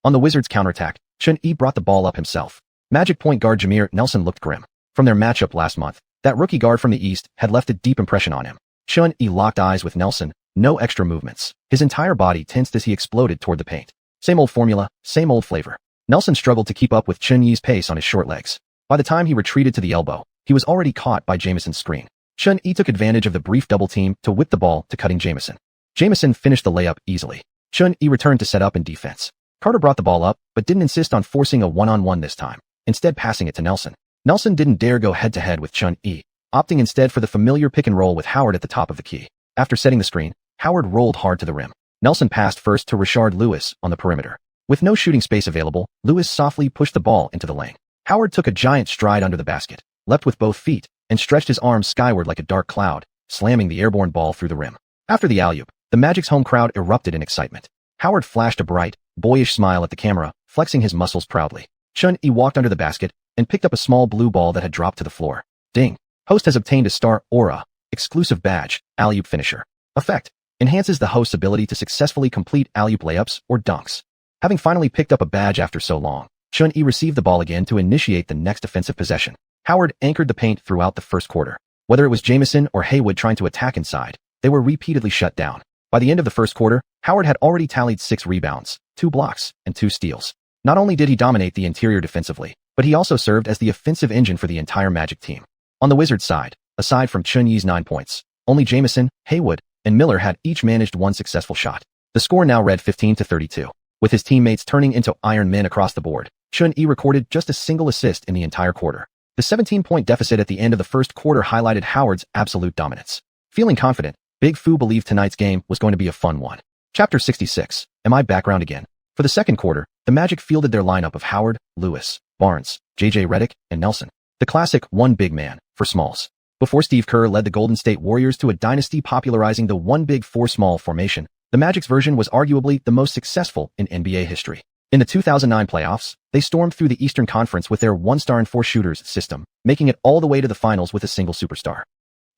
On the Wizards' counterattack, Chun-Yi brought the ball up himself. Magic point guard Jameer Nelson looked grim. From their matchup last month, that rookie guard from the East had left a deep impression on him. Chun-Yi locked eyes with Nelson, no extra movements. His entire body tensed as he exploded toward the paint. Same old formula, same old flavor. Nelson struggled to keep up with Chun-Yi's pace on his short legs. By the time he retreated to the elbow, he was already caught by Jamison's screen. Chun-Yi took advantage of the brief double team to whip the ball to cutting Jamison. Jamison finished the layup easily. Chun-Yi returned to set up in defense. Carter brought the ball up, but didn't insist on forcing a one-on-one this time, instead passing it to Nelson. Nelson didn't dare go head-to-head with Chun-Yi, opting instead for the familiar pick-and-roll with Howard at the top of the key. After setting the screen, Howard rolled hard to the rim. Nelson passed first to Rashard Lewis on the perimeter. With no shooting space available, Lewis softly pushed the ball into the lane. Howard took a giant stride under the basket, leapt with both feet, and stretched his arms skyward like a dark cloud, slamming the airborne ball through the rim. After the alley-oop, the Magic's home crowd erupted in excitement. Howard flashed a bright, boyish smile at the camera, flexing his muscles proudly. Chun-Yi walked under the basket and picked up a small blue ball that had dropped to the floor. Ding! Host has obtained a Star Aura, exclusive badge, alley-oop finisher. Effect: enhances the host's ability to successfully complete alley-oop layups or dunks. Having finally picked up a badge after so long, Chun-Yi received the ball again to initiate the next offensive possession. Howard anchored the paint throughout the first quarter. Whether it was Jamison or Haywood trying to attack inside, they were repeatedly shut down. By the end of the first quarter, Howard had already tallied 6 rebounds, 2 blocks, and 2 steals. Not only did he dominate the interior defensively, but he also served as the offensive engine for the entire Magic team. On the Wizards' side, aside from Chun-Yi's 9 points, only Jamison, Haywood, and Miller had each managed 1 successful shot. The score now read 15-32. With his teammates turning into Iron Men across the board, Chun-Yi recorded just a single assist in the entire quarter. The 17-point deficit at the end of the first quarter highlighted Howard's absolute dominance. Feeling confident, Big Fu believed tonight's game was going to be a fun one. Chapter 66, Am I Background Again? For the second quarter, the Magic fielded their lineup of Howard, Lewis, Barnes, J.J. Redick, and Nelson. The classic one big man for smalls. Before Steve Kerr led the Golden State Warriors to a dynasty popularizing the one big four small formation, the Magic's version was arguably the most successful in NBA history. In the 2009 playoffs, they stormed through the Eastern Conference with their one-star and four shooters system, making it all the way to the finals with a single superstar.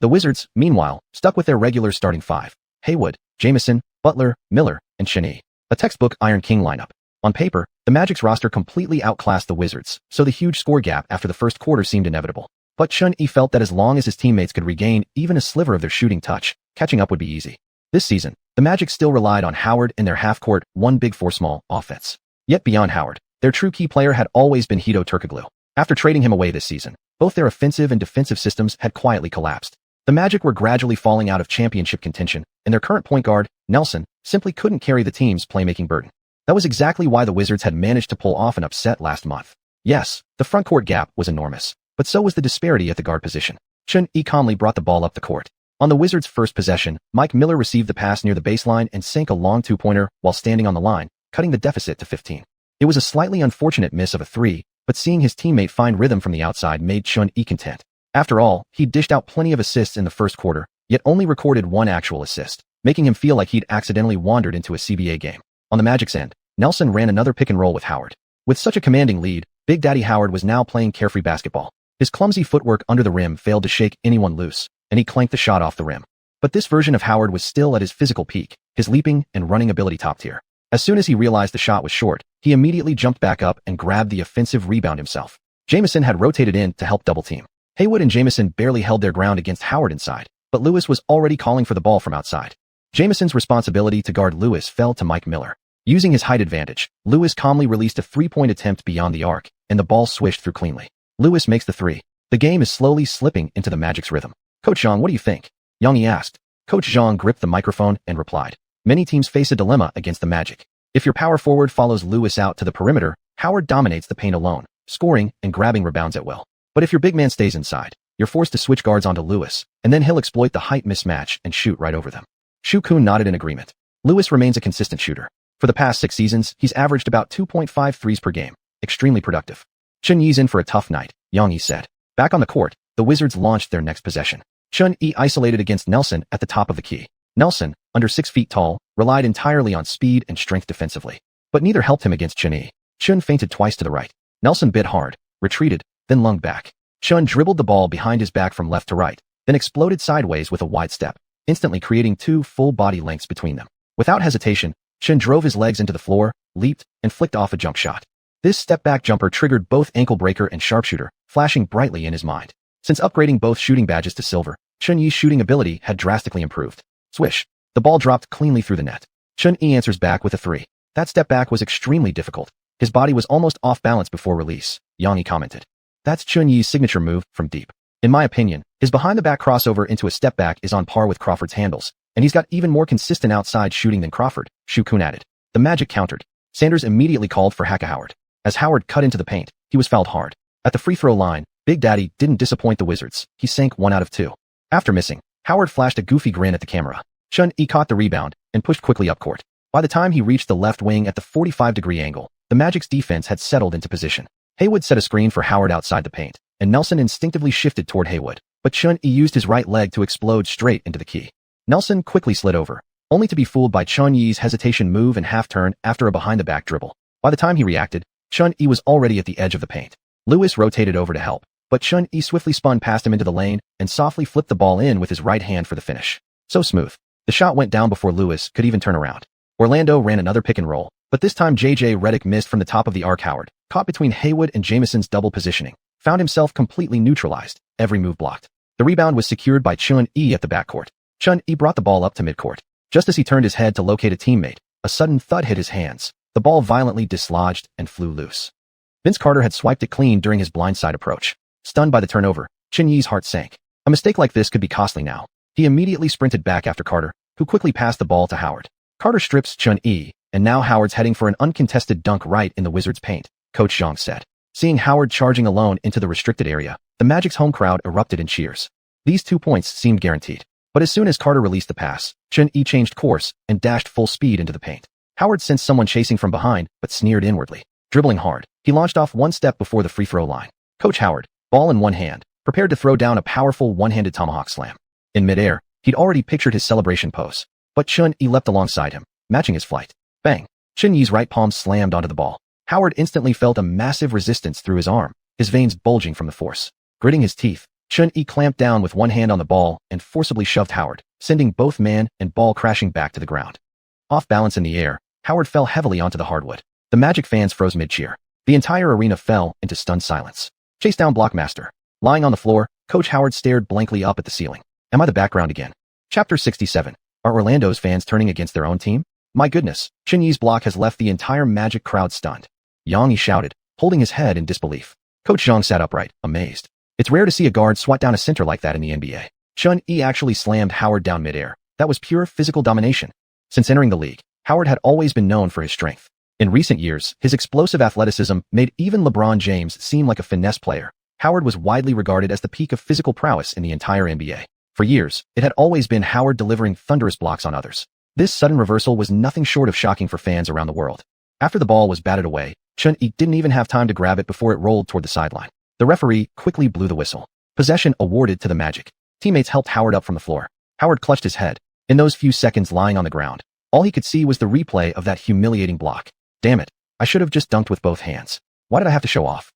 The Wizards, meanwhile, stuck with their regular starting five: Haywood, Jamison, Butler, Miller, and Chun-Yi. A textbook Iron King lineup. On paper, the Magic's roster completely outclassed the Wizards, so the huge score gap after the first quarter seemed inevitable. But Chun-Yi felt that as long as his teammates could regain even a sliver of their shooting touch, catching up would be easy. This season, the Magic still relied on Howard and their half-court, one big four small offense. Yet beyond Howard, their true key player had always been Hedo Turkoglu. After trading him away this season, both their offensive and defensive systems had quietly collapsed. The Magic were gradually falling out of championship contention, and their current point guard, Nelson, simply couldn't carry the team's playmaking burden. That was exactly why the Wizards had managed to pull off an upset last month. Yes, the front-court gap was enormous, but so was the disparity at the guard position. Chun-Yi calmly brought the ball up the court. On the Wizards' first possession, Mike Miller received the pass near the baseline and sank a long two-pointer while standing on the line, cutting the deficit to 15. It was a slightly unfortunate miss of a three, but seeing his teammate find rhythm from the outside made Chun-Yi content. After all, he'd dished out plenty of assists in the first quarter, yet only recorded one actual assist, making him feel like he'd accidentally wandered into a CBA game. On the Magic's end, Nelson ran another pick and roll with Howard. With such a commanding lead, Big Daddy Howard was now playing carefree basketball. His clumsy footwork under the rim failed to shake anyone loose, and he clanked the shot off the rim. But this version of Howard was still at his physical peak, his leaping and running ability top tier. As soon as he realized the shot was short, he immediately jumped back up and grabbed the offensive rebound himself. Jamison had rotated in to help double team. Haywood and Jamison barely held their ground against Howard inside, but Lewis was already calling for the ball from outside. Jamison's responsibility to guard Lewis fell to Mike Miller. Using his height advantage, Lewis calmly released a three-point attempt beyond the arc, and the ball swished through cleanly. Lewis makes the three. The game is slowly slipping into the Magic's rhythm. Coach Zhang, what do you think? Yang asked. Coach Zhang gripped the microphone and replied. Many teams face a dilemma against the Magic. If your power forward follows Lewis out to the perimeter, Howard dominates the paint alone, scoring and grabbing rebounds at will. But if your big man stays inside, you're forced to switch guards onto Lewis, and then he'll exploit the height mismatch and shoot right over them. Shu-kun nodded in agreement. Lewis remains a consistent shooter. For the past 6 seasons, he's averaged about 2.5 threes per game, extremely productive. Chun-Yi's in for a tough night, Yang said. Back on the court, the Wizards launched their next possession. Chun-Yi isolated against Nelson at the top of the key. Nelson, under 6 feet tall, relied entirely on speed and strength defensively. But neither helped him against Chun. Chun feinted twice to the right. Nelson bit hard, retreated, then lunged back. Chun dribbled the ball behind his back from left to right, then exploded sideways with a wide step, instantly creating 2 full body lengths between them. Without hesitation, Chun drove his legs into the floor, leaped, and flicked off a jump shot. This step-back jumper triggered both ankle breaker and sharpshooter, flashing brightly in his mind. Since upgrading both shooting badges to silver, Chun Yi's shooting ability had drastically improved. Swish. The ball dropped cleanly through the net. Chun Yi answers back with a 3. That step back was extremely difficult. His body was almost off balance before release, Yang commented. That's Chun Yi's signature move from deep. In my opinion, his behind-the-back crossover into a step back is on par with Crawford's handles, and he's got even more consistent outside shooting than Crawford, Xiuxian added. The Magic countered. Sanders immediately called for Howard. As Howard cut into the paint, he was fouled hard. At the free throw line, Big Daddy didn't disappoint the Wizards. He sank 1 out of 2. After missing, Howard flashed a goofy grin at the camera. Chun Yi caught the rebound and pushed quickly up court. By the time he reached the left wing at the 45-degree angle, the Magic's defense had settled into position. Haywood set a screen for Howard outside the paint, and Nelson instinctively shifted toward Haywood, but Chun Yi used his right leg to explode straight into the key. Nelson quickly slid over, only to be fooled by Chun Yi's hesitation move and half-turn after a behind-the-back dribble. By the time he reacted, Chun Yi was already at the edge of the paint. Lewis rotated over to help, but Chun Yi swiftly spun past him into the lane and softly flipped the ball in with his right hand for the finish. So smooth. The shot went down before Lewis could even turn around. Orlando ran another pick and roll, but this time J.J. Redick missed from the top of the arc. Howard, caught between Haywood and Jameson's double positioning, found himself completely neutralized, every move blocked. The rebound was secured by Chun Yi at the backcourt. Chun Yi brought the ball up to midcourt. Just as he turned his head to locate a teammate, a sudden thud hit his hands. The ball violently dislodged and flew loose. Vince Carter had swiped it clean during his blindside approach. Stunned by the turnover, Chun Yi's heart sank. A mistake like this could be costly now. He immediately sprinted back after Carter, who quickly passed the ball to Howard. Carter strips Chun Yi, and now Howard's heading for an uncontested dunk right in the Wizards' paint, Coach Zhang said. Seeing Howard charging alone into the restricted area, the Magic's home crowd erupted in cheers. These 2 points seemed guaranteed. But as soon as Carter released the pass, Chun Yi changed course and dashed full speed into the paint. Howard sensed someone chasing from behind, but sneered inwardly. Dribbling hard, he launched off 1 step before the free throw line. Coach Howard, ball in one hand, prepared to throw down a powerful one-handed tomahawk slam. In midair, he'd already pictured his celebration pose. But Chun Yi leapt alongside him, matching his flight. Bang! Chun Yi's right palm slammed onto the ball. Howard instantly felt a massive resistance through his arm, his veins bulging from the force. Gritting his teeth, Chun Yi clamped down with one hand on the ball and forcibly shoved Howard, sending both man and ball crashing back to the ground. Off balance in the air, Howard fell heavily onto the hardwood. The Magic fans froze mid-cheer. The entire arena fell into stunned silence. Chase down Blockmaster. Lying on the floor, Coach Howard stared blankly up at the ceiling. Am I the background again? Chapter 67. Are Orlando's fans turning against their own team? My goodness, Chun Yi's block has left the entire Magic crowd stunned. Yang Yi shouted, holding his head in disbelief. Coach Zhang sat upright, amazed. It's rare to see a guard swat down a center like that in the NBA. Chun Yi actually slammed Howard down midair. That was pure physical domination. Since entering the league, Howard had always been known for his strength. In recent years, his explosive athleticism made even LeBron James seem like a finesse player. Howard was widely regarded as the peak of physical prowess in the entire NBA. For years, it had always been Howard delivering thunderous blocks on others. This sudden reversal was nothing short of shocking for fans around the world. After the ball was batted away, Chun Yi didn't even have time to grab it before it rolled toward the sideline. The referee quickly blew the whistle. Possession awarded to the Magic. Teammates helped Howard up from the floor. Howard clutched his head. In those few seconds lying on the ground, all he could see was the replay of that humiliating block. Damn it, I should have just dunked with both hands. Why did I have to show off?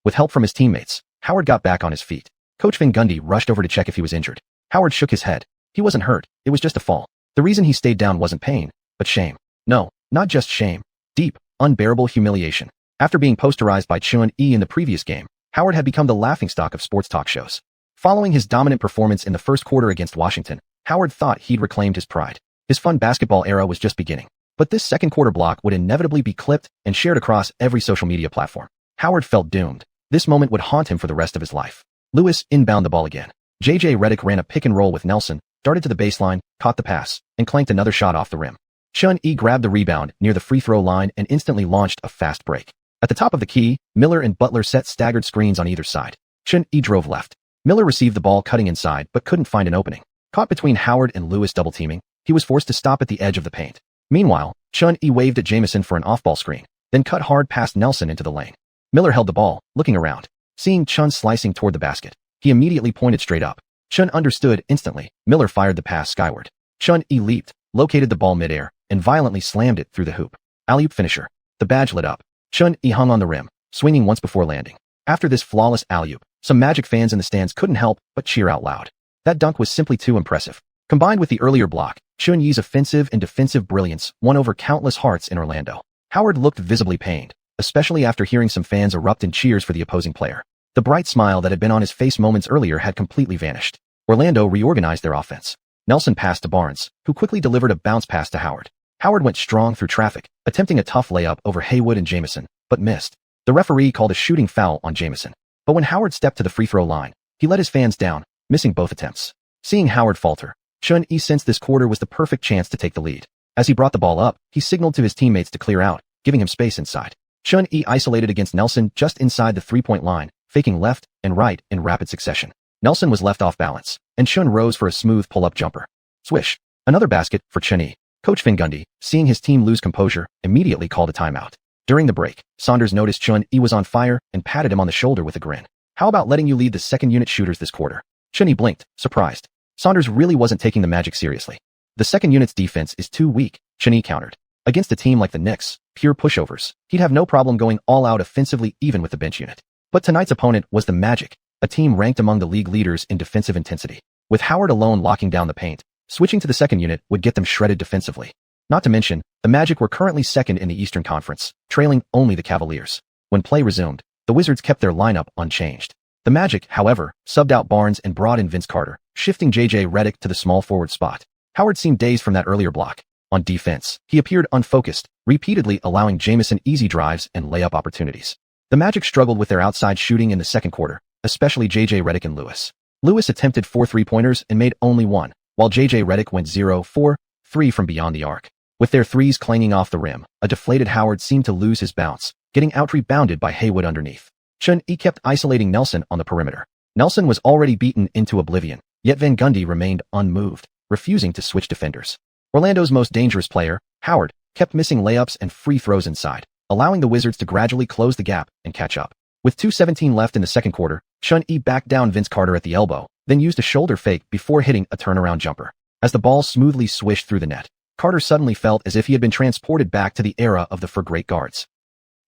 With help from his teammates, Howard got back on his feet. Coach Van Gundy rushed over to check if he was injured. Howard shook his head. He wasn't hurt, it was just a fall. The reason he stayed down wasn't pain, but shame. No, not just shame. Deep, unbearable humiliation. After being posterized by Chun Yi in the previous game, Howard had become the laughingstock of sports talk shows. Following his dominant performance in the first quarter against Washington, Howard thought he'd reclaimed his pride. His fun basketball era was just beginning. But this second quarter block would inevitably be clipped and shared across every social media platform. Howard felt doomed. This moment would haunt him for the rest of his life. Lewis inbound the ball again. J.J. Redick ran a pick and roll with Nelson, darted to the baseline, caught the pass, and clanked another shot off the rim. Chun Yi grabbed the rebound near the free throw line and instantly launched a fast break. At the top of the key, Miller and Butler set staggered screens on either side. Chun Yi drove left. Miller received the ball cutting inside but couldn't find an opening. Caught between Howard and Lewis double-teaming, he was forced to stop at the edge of the paint. Meanwhile, Chun Yi waved at Jameson for an off-ball screen, then cut hard past Nelson into the lane. Miller held the ball, looking around. Seeing Chun slicing toward the basket, he immediately pointed straight up. Chun understood instantly. Miller fired the pass skyward. Chun-Yi leaped, located the ball midair, and violently slammed it through the hoop. Alley-oop finisher. The badge lit up. Chun-Yi hung on the rim, swinging once before landing. After this flawless alley-oop, some Magic fans in the stands couldn't help but cheer out loud. That dunk was simply too impressive. Combined with the earlier block, Chun-Yi's offensive and defensive brilliance won over countless hearts in Orlando. Howard looked visibly pained, especially after hearing some fans erupt in cheers for the opposing player. The bright smile that had been on his face moments earlier had completely vanished. Orlando reorganized their offense. Nelson passed to Barnes, who quickly delivered a bounce pass to Howard. Howard went strong through traffic, attempting a tough layup over Haywood and Jamison, but missed. The referee called a shooting foul on Jamison. But when Howard stepped to the free throw line, he let his fans down, missing both attempts. Seeing Howard falter, Chun-Yi sensed this quarter was the perfect chance to take the lead. As he brought the ball up, he signaled to his teammates to clear out, giving him space inside. Chun-Yi isolated against Nelson just inside the three-point line, faking left and right in rapid succession. Nelson was left off balance, and Chun rose for a smooth pull-up jumper. Swish. Another basket for Chun-Yi. Coach Van Gundy, seeing his team lose composure, immediately called a timeout. During the break, Saunders noticed Chun-Yi was on fire and patted him on the shoulder with a grin. How about letting you lead the second unit shooters this quarter? Chun-Yi blinked, surprised. Saunders really wasn't taking the Magic seriously. The second unit's defense is too weak, Chun-Yi countered. Against a team like the Knicks, pure pushovers, he'd have no problem going all out offensively even with the bench unit. But tonight's opponent was the Magic, a team ranked among the league leaders in defensive intensity. With Howard alone locking down the paint, switching to the second unit would get them shredded defensively. Not to mention, the Magic were currently second in the Eastern Conference, trailing only the Cavaliers. When play resumed, the Wizards kept their lineup unchanged. The Magic, however, subbed out Barnes and brought in Vince Carter, shifting J.J. Redick to the small forward spot. Howard seemed dazed from that earlier block. On defense, he appeared unfocused, repeatedly allowing Jamison easy drives and layup opportunities. The Magic struggled with their outside shooting in the second quarter, especially J.J. Redick and Lewis. Lewis attempted 4 three-pointers and made only 1, while J.J. Redick went 0-for-3 from beyond the arc. With their threes clanging off the rim, a deflated Howard seemed to lose his bounce, getting out-rebounded by Haywood underneath. Chun-Yi kept isolating Nelson on the perimeter. Nelson was already beaten into oblivion, yet Van Gundy remained unmoved, refusing to switch defenders. Orlando's most dangerous player, Howard, kept missing layups and free throws inside, allowing the Wizards to gradually close the gap and catch up. With 2:17 left in the second quarter, Chun-Yi backed down Vince Carter at the elbow, then used a shoulder fake before hitting a turnaround jumper. As the ball smoothly swished through the net, Carter suddenly felt as if he had been transported back to the era of the For Great Guards.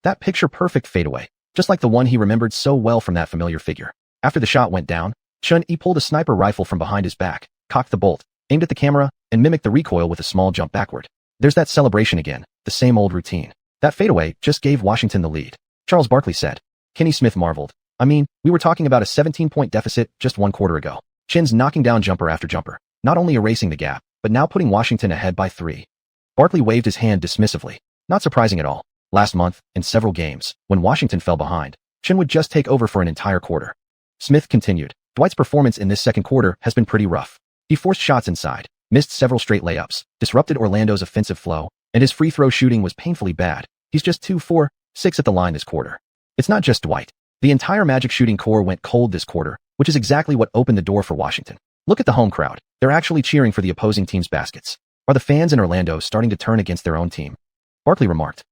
That picture-perfect fadeaway, just like the one he remembered so well from that familiar figure. After the shot went down, Chun-Yi pulled a sniper rifle from behind his back, cocked the bolt, aimed at the camera, and mimicked the recoil with a small jump backward. There's that celebration again, the same old routine. That fadeaway just gave Washington the lead. Charles Barkley said. Kenny Smith marveled. I mean, we were talking about a 17-point deficit just 1 quarter ago. Chin's knocking down jumper after jumper, not only erasing the gap, but now putting Washington ahead by 3. Barkley waved his hand dismissively. Not surprising at all. Last month, in several games, when Washington fell behind, Chin would just take over for an entire quarter. Smith continued. Dwight's performance in this second quarter has been pretty rough. He forced shots inside, missed several straight layups, disrupted Orlando's offensive flow, and his free throw shooting was painfully bad. He's just 2-for-6 at the line this quarter. It's not just Dwight. The entire Magic shooting core went cold this quarter, which is exactly what opened the door for Washington. Look at the home crowd. They're actually cheering for the opposing team's baskets. Are the fans in Orlando starting to turn against their own team? Barkley remarked.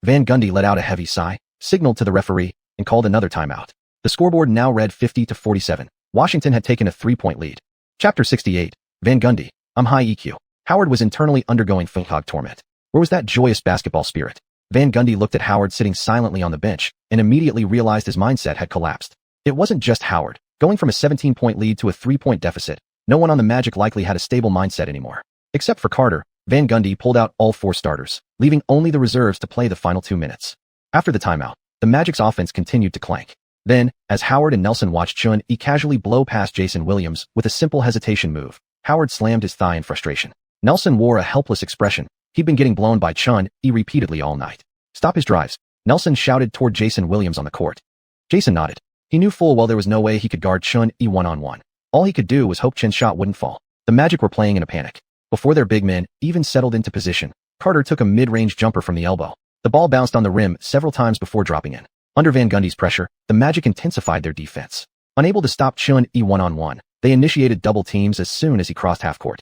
Van Gundy let out a heavy sigh, signaled to the referee, and called another timeout. The scoreboard now read 50-47. Washington had taken a 3-point lead. Chapter 68. Van Gundy. I'm high EQ. Howard was internally undergoing phthog torment. Where was that joyous basketball spirit? Van Gundy looked at Howard sitting silently on the bench and immediately realized his mindset had collapsed. It wasn't just Howard. Going from a 17-point lead to a 3-point deficit, no one on the Magic likely had a stable mindset anymore. Except for Carter, Van Gundy pulled out all 4 starters, leaving only the reserves to play the final 2 minutes. After the timeout, the Magic's offense continued to clank. Then, as Howard and Nelson watched Chun-Yi casually blow past Jason Williams with a simple hesitation move, Howard slammed his thigh in frustration. Nelson wore a helpless expression. He'd been getting blown by Chun-Yi repeatedly all night. Stop his drives. Nelson shouted toward Jason Williams on the court. Jason nodded. He knew full well there was no way he could guard Chun-Yi one-on-one. All he could do was hope Chin's shot wouldn't fall. The Magic were playing in a panic. Before their big men even settled into position, Carter took a mid-range jumper from the elbow. The ball bounced on the rim several times before dropping in. Under Van Gundy's pressure, the Magic intensified their defense. Unable to stop Chun-Yi one-on-one, they initiated double teams as soon as he crossed half-court.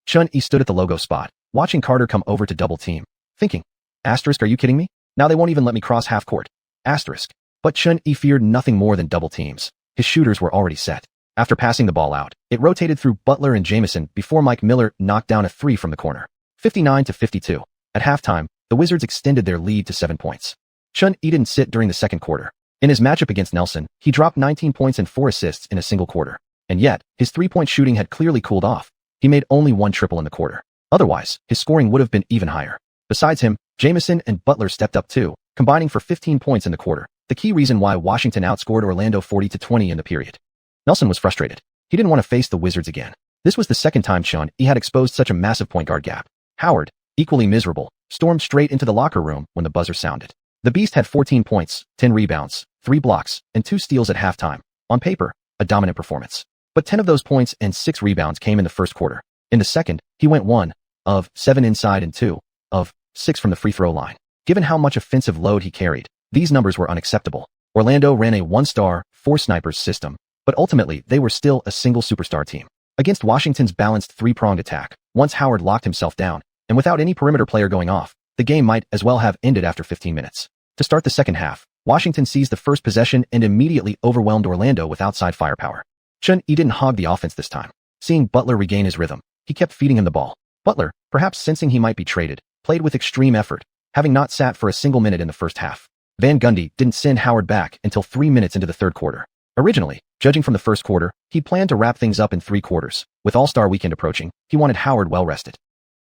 Chun-Yi stood at the logo spot, watching Carter come over to double team, thinking, asterisk, are you kidding me? Now they won't even let me cross half-court. Asterisk. But Chun-Yi feared nothing more than double teams. His shooters were already set. After passing the ball out, it rotated through Butler and Jamison before Mike Miller knocked down a three from the corner. 59-52. At halftime, the Wizards extended their lead to 7 points. Xuanhuan didn't sit during the second quarter. In his matchup against Nelson, he dropped 19 points and 4 assists in a single quarter. And yet, his three-point shooting had clearly cooled off. He made only one triple in the quarter. Otherwise, his scoring would have been even higher. Besides him, Jamison and Butler stepped up too, combining for 15 points in the quarter, the key reason why Washington outscored Orlando 40-20 in the period. Nelson was frustrated. He didn't want to face the Wizards again. This was the second time Xuanhuan had exposed such a massive point guard gap. Howard, equally miserable, stormed straight into the locker room when the buzzer sounded. The Beast had 14 points, 10 rebounds, 3 blocks, and 2 steals at halftime. On paper, a dominant performance. But 10 of those points and 6 rebounds came in the first quarter. In the second, he went 1 of 7 inside and 2 of 6 from the free throw line. Given how much offensive load he carried, these numbers were unacceptable. Orlando ran a 1-star, 4-snipers system, but ultimately they were still a single superstar team. Against Washington's balanced 3-pronged attack, once Howard locked himself down, and without any perimeter player going off, the game might as well have ended after 15 minutes. To start the second half, Washington seized the first possession and immediately overwhelmed Orlando with outside firepower. Xuanhuan didn't hog the offense this time. Seeing Butler regain his rhythm, he kept feeding him the ball. Butler, perhaps sensing he might be traded, played with extreme effort, having not sat for a single minute in the first half. Van Gundy didn't send Howard back until 3 minutes into the third quarter. Originally, judging from the first quarter, he planned to wrap things up in 3 quarters. With All-Star Weekend approaching, he wanted Howard well-rested.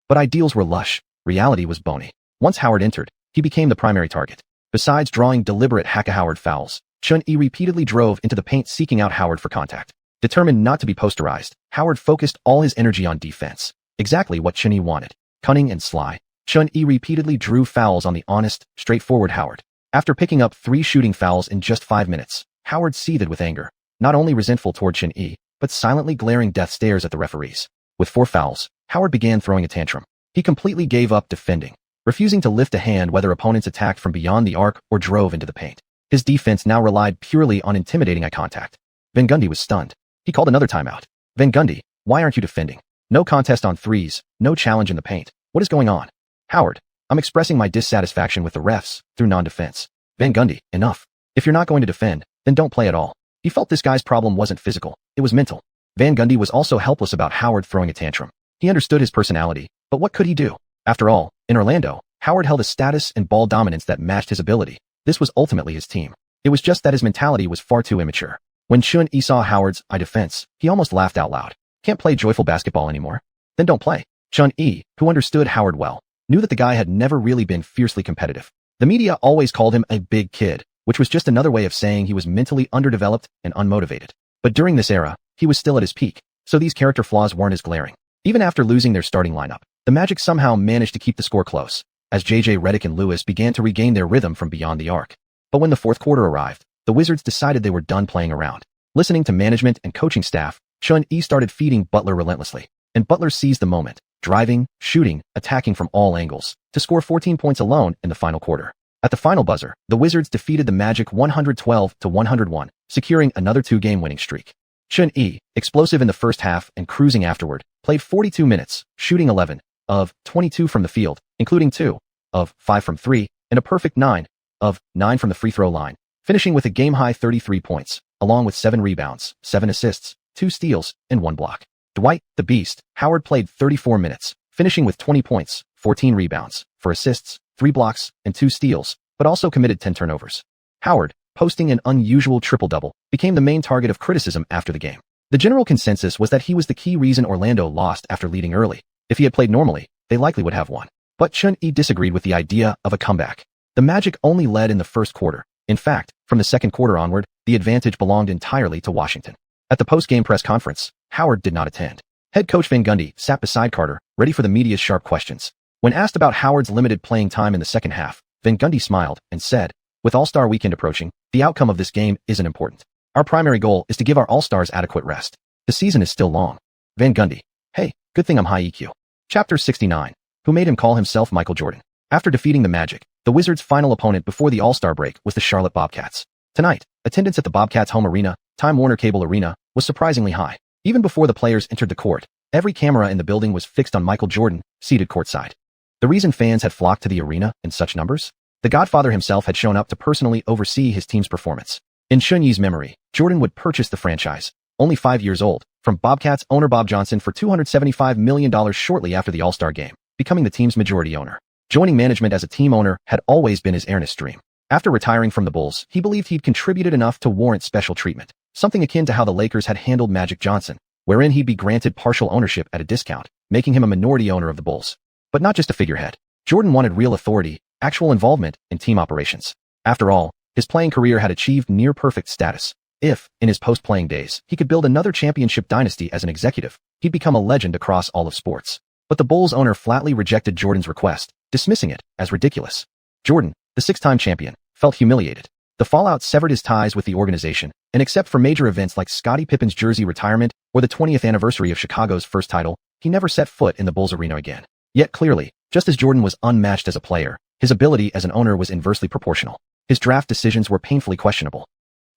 But ideals were lush. Reality was bony. Once Howard entered, he became the primary target. Besides drawing deliberate hack-a-Howard fouls, Xuanhuan repeatedly drove into the paint seeking out Howard for contact. Determined not to be posterized, Howard focused all his energy on defense. Exactly what Xuanhuan wanted. Cunning and sly, Xuanhuan repeatedly drew fouls on the honest, straightforward Howard. After picking up 3 shooting fouls in just 5 minutes, Howard seethed with anger, not only resentful toward Xuanhuan, but silently glaring death stares at the referees. With 4 fouls, Howard began throwing a tantrum. He completely gave up defending, refusing to lift a hand whether opponents attacked from beyond the arc or drove into the paint. His defense now relied purely on intimidating eye contact. Van Gundy was stunned. He called another timeout. Van Gundy, why aren't you defending? No contest on threes, no challenge in the paint. What is going on? Howard, I'm expressing my dissatisfaction with the refs through non-defense. Van Gundy, enough. If you're not going to defend, then don't play at all. He felt this guy's problem wasn't physical, it was mental. Van Gundy was also helpless about Howard throwing a tantrum. He understood his personality, but what could he do? After all, in Orlando, Howard held a status and ball dominance that matched his ability. This was ultimately his team. It was just that his mentality was far too immature. When Xuanhuan saw Howard's eye defense, he almost laughed out loud. Can't play joyful basketball anymore? Then don't play. Xuanhuan, who understood Howard well, knew that the guy had never really been fiercely competitive. The media always called him a big kid, which was just another way of saying he was mentally underdeveloped and unmotivated. But during this era, he was still at his peak, so these character flaws weren't as glaring. Even after losing their starting lineup, the Magic somehow managed to keep the score close, as JJ Redick and Lewis began to regain their rhythm from beyond the arc. But when the fourth quarter arrived, the Wizards decided they were done playing around. Listening to management and coaching staff, Xuanhuan started feeding Butler relentlessly, and Butler seized the moment, driving, shooting, attacking from all angles, to score 14 points alone in the final quarter. At the final buzzer, the Wizards defeated the Magic 112-101, securing another 2-game winning streak. Xuanhuan, explosive in the first half and cruising afterward, played 42 minutes, shooting 11 of 22 from the field, including 2 of 5 from 3, and a perfect 9 of 9 from the free throw line, finishing with a game-high 33 points, along with 7 rebounds, 7 assists, 2 steals, and 1 block. Dwight, the Beast, Howard played 34 minutes, finishing with 20 points, 14 rebounds, 4 assists, 3 blocks, and 2 steals, but also committed 10 turnovers. Howard, posting an unusual triple-double, became the main target of criticism after the game. The general consensus was that he was the key reason Orlando lost after leading early. If he had played normally, they likely would have won. But Xuanhuan disagreed with the idea of a comeback. The Magic only led in the first quarter. In fact, from the second quarter onward, the advantage belonged entirely to Washington. At the post-game press conference, Howard did not attend. Head coach Van Gundy sat beside Carter, ready for the media's sharp questions. When asked about Howard's limited playing time in the second half, Van Gundy smiled and said, "With All-Star Weekend approaching, the outcome of this game isn't important. Our primary goal is to give our All-Stars adequate rest. The season is still long." Van Gundy, hey, good thing I'm high EQ. Chapter 69. Who made him call himself Michael Jordan? After defeating the Magic, the Wizards' final opponent before the All-Star break was the Charlotte Bobcats. Tonight, attendance at the Bobcats' home arena, Time Warner Cable Arena, was surprisingly high. Even before the players entered the court, every camera in the building was fixed on Michael Jordan, seated courtside. The reason fans had flocked to the arena in such numbers? The Godfather himself had shown up to personally oversee his team's performance. In Xuanhuan's memory, Jordan would purchase the franchise, only 5 years old, from Bobcats owner Bob Johnson for $275 million shortly after the All-Star game, becoming the team's majority owner. Joining management as a team owner had always been his earnest dream. After retiring from the Bulls, he believed he'd contributed enough to warrant special treatment, something akin to how the Lakers had handled Magic Johnson, wherein he'd be granted partial ownership at a discount, making him a minority owner of the Bulls. But not just a figurehead. Jordan wanted real authority, actual involvement in team operations. After all, his playing career had achieved near-perfect status. If, in his post-playing days, he could build another championship dynasty as an executive, he'd become a legend across all of sports. But the Bulls owner flatly rejected Jordan's request, dismissing it as ridiculous. Jordan, the 6-time champion, felt humiliated. The fallout severed his ties with the organization, and except for major events like Scottie Pippen's jersey retirement or the 20th anniversary of Chicago's first title, he never set foot in the Bulls arena again. Yet clearly, just as Jordan was unmatched as a player, his ability as an owner was inversely proportional. His draft decisions were painfully questionable.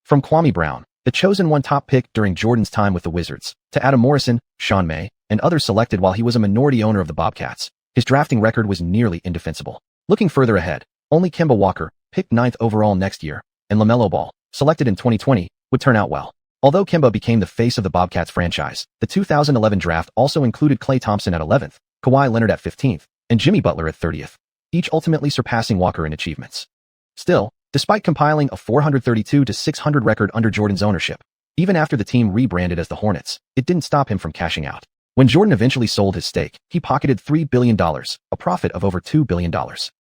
From Kwame Brown, the chosen one top pick during Jordan's time with the Wizards, to Adam Morrison, Sean May, and others selected while he was a minority owner of the Bobcats, his drafting record was nearly indefensible. Looking further ahead, only Kemba Walker, picked 9th overall next year, and LaMelo Ball, selected in 2020, would turn out well. Although Kemba became the face of the Bobcats franchise, the 2011 draft also included Klay Thompson at 11th, Kawhi Leonard at 15th, and Jimmy Butler at 30th, each ultimately surpassing Walker in achievements. Still, despite compiling a 432-600 record under Jordan's ownership, even after the team rebranded as the Hornets, it didn't stop him from cashing out. When Jordan eventually sold his stake, he pocketed $3 billion, a profit of over $2 billion.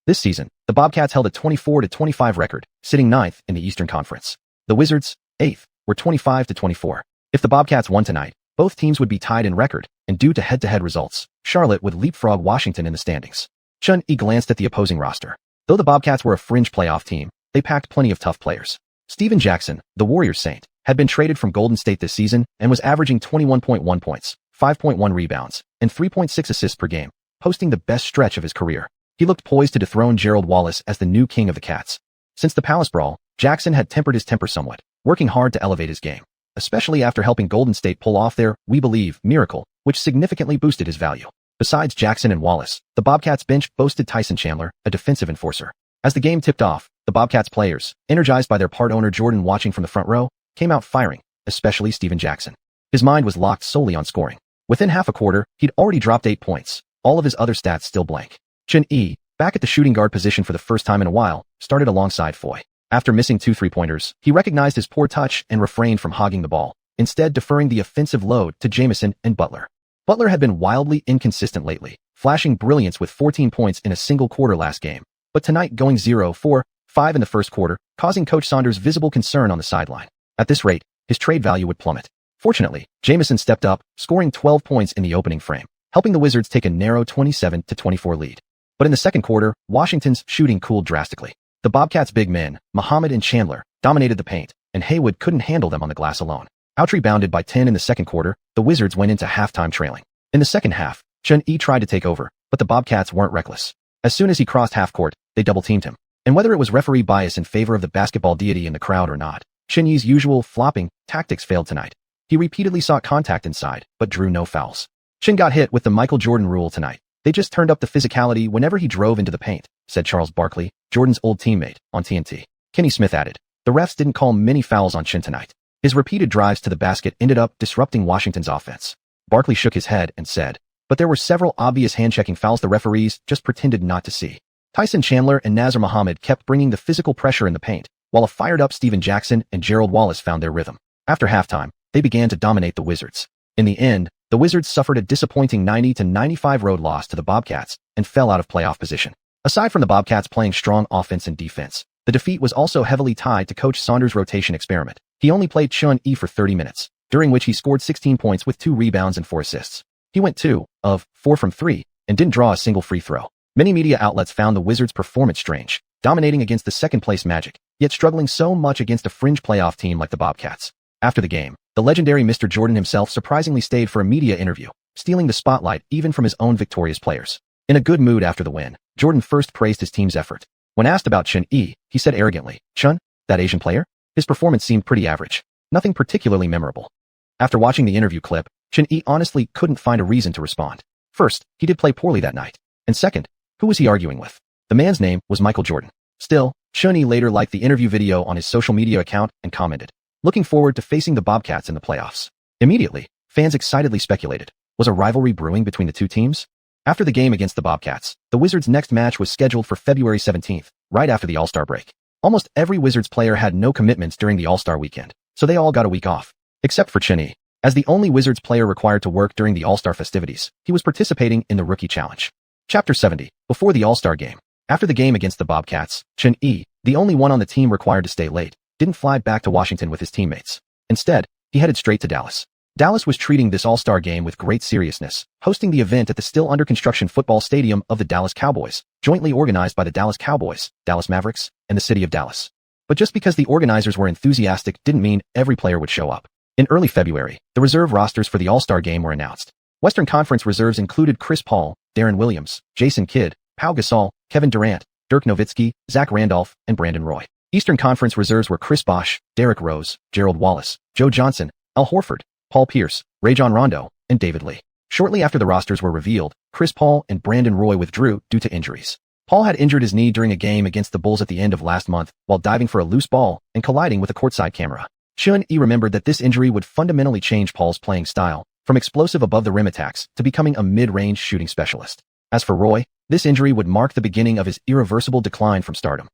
This season, the Bobcats held a 24-25 record, sitting 9th in the Eastern Conference. The Wizards, 8th, were 25-24. If the Bobcats won tonight, both teams would be tied in record, and due to head-to-head results, Charlotte would leapfrog Washington in the standings. Chun-Yi glanced at the opposing roster. Though the Bobcats were a fringe playoff team, they packed plenty of tough players. Stephen Jackson, the Warriors Saint, had been traded from Golden State this season and was averaging 21.1 points, 5.1 rebounds, and 3.6 assists per game, posting the best stretch of his career. He looked poised to dethrone Gerald Wallace as the new king of the Cats. Since the Palace Brawl, Jackson had tempered his temper somewhat, working hard to elevate his game, especially after helping Golden State pull off their, we believe, miracle, which significantly boosted his value. Besides Jackson and Wallace, the Bobcats bench boasted Tyson Chandler, a defensive enforcer. As the game tipped off, the Bobcats players, energized by their part owner Jordan watching from the front row, came out firing, especially Stephen Jackson. His mind was locked solely on scoring. Within half a quarter, he'd already dropped 8 points, all of his other stats still blank. Chun-Yi, back at the shooting guard position for the first time in a while, started alongside Foy. After missing 2 3-pointers, he recognized his poor touch and refrained from hogging the ball, instead deferring the offensive load to Jamison and Butler. Butler had been wildly inconsistent lately, flashing brilliance with 14 points in a single quarter last game, but tonight going 0-4-5 in the first quarter, causing Coach Saunders visible concern on the sideline. At this rate, his trade value would plummet. Fortunately, Jamison stepped up, scoring 12 points in the opening frame, helping the Wizards take a narrow 27-24 lead. But in the second quarter, Washington's shooting cooled drastically. The Bobcats' big men, Muhammad and Chandler, dominated the paint, and Haywood couldn't handle them on the glass alone. Out-rebounded by 10 in the second quarter, the Wizards went into halftime trailing. In the second half, Chun-Yi tried to take over, but the Bobcats weren't reckless. As soon as he crossed half-court, they double-teamed him. And whether it was referee bias in favor of the basketball deity in the crowd or not, Chun-Yi's usual flopping tactics failed tonight. He repeatedly sought contact inside, but drew no fouls. Chin got hit with the Michael Jordan rule tonight. They just turned up the physicality whenever he drove into the paint, said Charles Barkley, Jordan's old teammate, on TNT. Kenny Smith added, the refs didn't call many fouls on Chin tonight. His repeated drives to the basket ended up disrupting Washington's offense. Barkley shook his head and said, but there were several obvious hand-checking fouls the referees just pretended not to see. Tyson Chandler and Nazar Muhammad kept bringing the physical pressure in the paint, while a fired-up Stephen Jackson and Gerald Wallace found their rhythm. After halftime, they began to dominate the Wizards. In the end, the Wizards suffered a disappointing 90-95 road loss to the Bobcats and fell out of playoff position. Aside from the Bobcats playing strong offense and defense, the defeat was also heavily tied to Coach Saunders' rotation experiment. He only played Chun-Yi for 30 minutes, during which he scored 16 points with 2 rebounds and 4 assists. He went 2 of 4 from 3 and didn't draw a single free throw. Many media outlets found the Wizards' performance strange, dominating against the second-place Magic, yet struggling so much against a fringe playoff team like the Bobcats. After the game, the legendary Mr. Jordan himself surprisingly stayed for a media interview, stealing the spotlight even from his own victorious players. In a good mood after the win, Jordan first praised his team's effort. When asked about Chun-Yi, he said arrogantly, Chun, that Asian player? His performance seemed pretty average. Nothing particularly memorable. After watching the interview clip, Chun-Yi honestly couldn't find a reason to respond. First, he did play poorly that night. And second, who was he arguing with? The man's name was Michael Jordan. Still, Chun-Yi later liked the interview video on his social media account and commented, looking forward to facing the Bobcats in the playoffs. Immediately, fans excitedly speculated, was a rivalry brewing between the two teams? After the game against the Bobcats, the Wizards' next match was scheduled for February 17th, right after the All-Star break. Almost every Wizards player had no commitments during the All-Star weekend, so they all got a week off. Except for Xianxia. As the only Wizards player required to work during the All-Star festivities, he was participating in the Rookie Challenge. Chapter 70. Before the All-Star game. After the game against the Bobcats, Xianxia, the only one on the team required to stay late, didn't fly back to Washington with his teammates. Instead, he headed straight to Dallas. Dallas was treating this All-Star game with great seriousness, hosting the event at the still under construction football stadium of the Dallas Cowboys, jointly organized by the Dallas Cowboys, Dallas Mavericks, and the city of Dallas. But just because the organizers were enthusiastic didn't mean every player would show up. In early February, the reserve rosters for the All-Star game were announced. Western Conference reserves included Chris Paul, Darren Williams, Jason Kidd, Pau Gasol, Kevin Durant, Dirk Nowitzki, Zach Randolph, and Brandon Roy. Eastern Conference reserves were Chris Bosh, Derrick Rose, Gerald Wallace, Joe Johnson, Al Horford, Paul Pierce, Rajon Rondo, and David Lee. Shortly after the rosters were revealed, Chris Paul and Brandon Roy withdrew due to injuries. Paul had injured his knee during a game against the Bulls at the end of last month while diving for a loose ball and colliding with a courtside camera. Xiuxian remembered that this injury would fundamentally change Paul's playing style, from explosive above-the-rim attacks to becoming a mid-range shooting specialist. As for Roy, this injury would mark the beginning of his irreversible decline from stardom.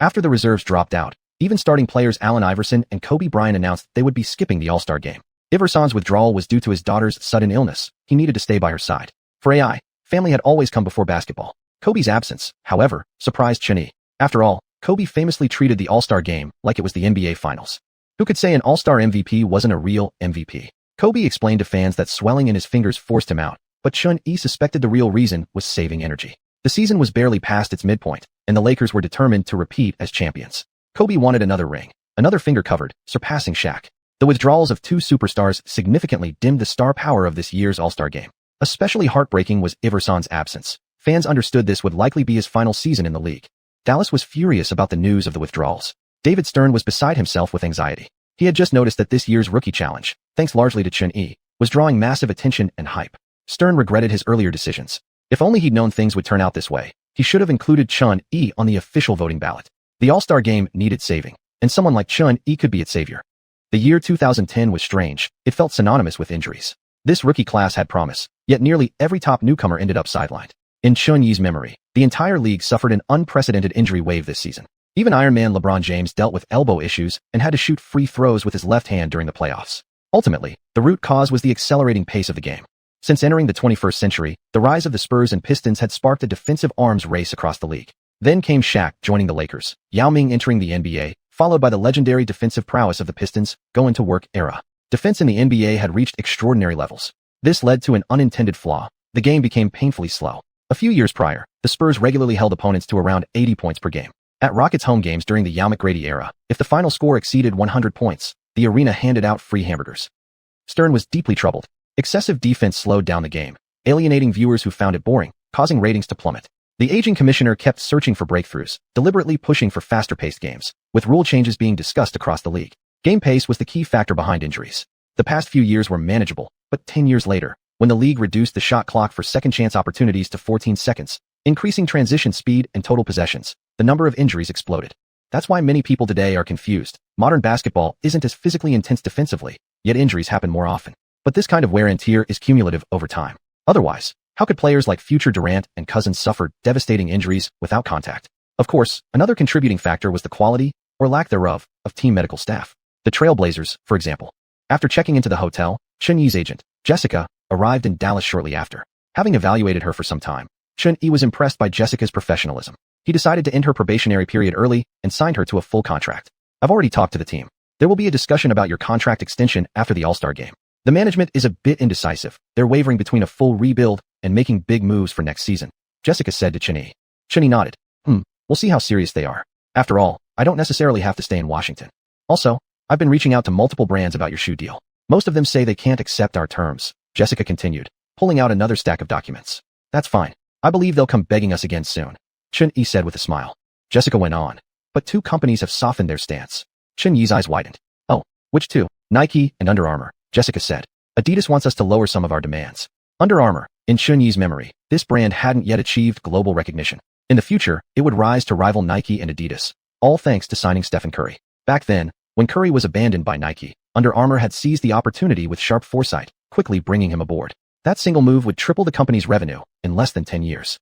After the reserves dropped out, even starting players Allen Iverson and Kobe Bryant announced they would be skipping the All-Star game. Iverson's withdrawal was due to his daughter's sudden illness. He needed to stay by her side. For AI, family had always come before basketball. Kobe's absence, however, surprised Xianxia. After all, Kobe famously treated the All-Star game like it was the NBA Finals. Who could say an All-Star MVP wasn't a real MVP? Kobe explained to fans that swelling in his fingers forced him out, but Xianxia suspected the real reason was saving energy. The season was barely past its midpoint, and the Lakers were determined to repeat as champions. Kobe wanted another ring, another finger covered, surpassing Shaq. The withdrawals of two superstars significantly dimmed the star power of this year's All-Star game. Especially heartbreaking was Iverson's absence. Fans understood this would likely be his final season in the league. Dallas was furious about the news of the withdrawals. David Stern was beside himself with anxiety. He had just noticed that this year's Rookie Challenge, thanks largely to Xianxia, was drawing massive attention and hype. Stern regretted his earlier decisions. If only he'd known things would turn out this way, he should have included Xianxia on the official voting ballot. The All-Star game needed saving, and someone like Xianxia could be its savior. The year 2010 was strange. It felt synonymous with injuries. This rookie class had promise, yet nearly every top newcomer ended up sidelined. In Xianxia's memory, the entire league suffered an unprecedented injury wave this season. Even Iron Man LeBron James dealt with elbow issues and had to shoot free throws with his left hand during the playoffs. Ultimately, the root cause was the accelerating pace of the game. Since entering the 21st century, the rise of the Spurs and Pistons had sparked a defensive arms race across the league. Then came Shaq joining the Lakers, Yao Ming entering the NBA, followed by the legendary defensive prowess of the Pistons' go-into-work era. Defense in the NBA had reached extraordinary levels. This led to an unintended flaw. The game became painfully slow. A few years prior, the Spurs regularly held opponents to around 80 points per game. At Rockets home games during the Yao McGrady era, if the final score exceeded 100 points, the arena handed out free hamburgers. Stern was deeply troubled. Excessive defense slowed down the game, alienating viewers who found it boring, causing ratings to plummet. The aging commissioner kept searching for breakthroughs, deliberately pushing for faster-paced games, with rule changes being discussed across the league. Game pace was the key factor behind injuries. The past few years were manageable, but 10 years later, when the league reduced the shot clock for second-chance opportunities to 14 seconds, increasing transition speed and total possessions, the number of injuries exploded. That's why many people today are confused. Modern basketball isn't as physically intense defensively, yet injuries happen more often. But this kind of wear and tear is cumulative over time. Otherwise, how could players like future Durant and Cousins suffer devastating injuries without contact? Of course, another contributing factor was the quality, or lack thereof, of team medical staff. The Trailblazers, for example. After checking into the hotel, Xianxia's agent, Jessica, arrived in Dallas shortly after. Having evaluated her for some time, Xianxia was impressed by Jessica's professionalism. He decided to end her probationary period early and signed her to a full contract. I've already talked to the team. There will be a discussion about your contract extension after the All-Star game. The management is a bit indecisive. They're wavering between a full rebuild and making big moves for next season, Jessica said to Xianxia. Xianxia nodded. We'll see how serious they are. After all, I don't necessarily have to stay in Washington. Also, I've been reaching out to multiple brands about your shoe deal. Most of them say they can't accept our terms, Jessica continued, pulling out another stack of documents. That's fine. I believe they'll come begging us again soon, Xianxia said with a smile. Jessica went on. But two companies have softened their stance. Xianxia's eyes widened. Oh, which two? Nike and Under Armour, Jessica said. Adidas wants us to lower some of our demands. Under Armour, in Xianxia's memory, this brand hadn't yet achieved global recognition. In the future, it would rise to rival Nike and Adidas, all thanks to signing Stephen Curry. Back then, When Curry was abandoned by Nike, Under Armour had seized the opportunity with sharp foresight, quickly bringing him aboard. That single move would triple the company's revenue in less than 10 years.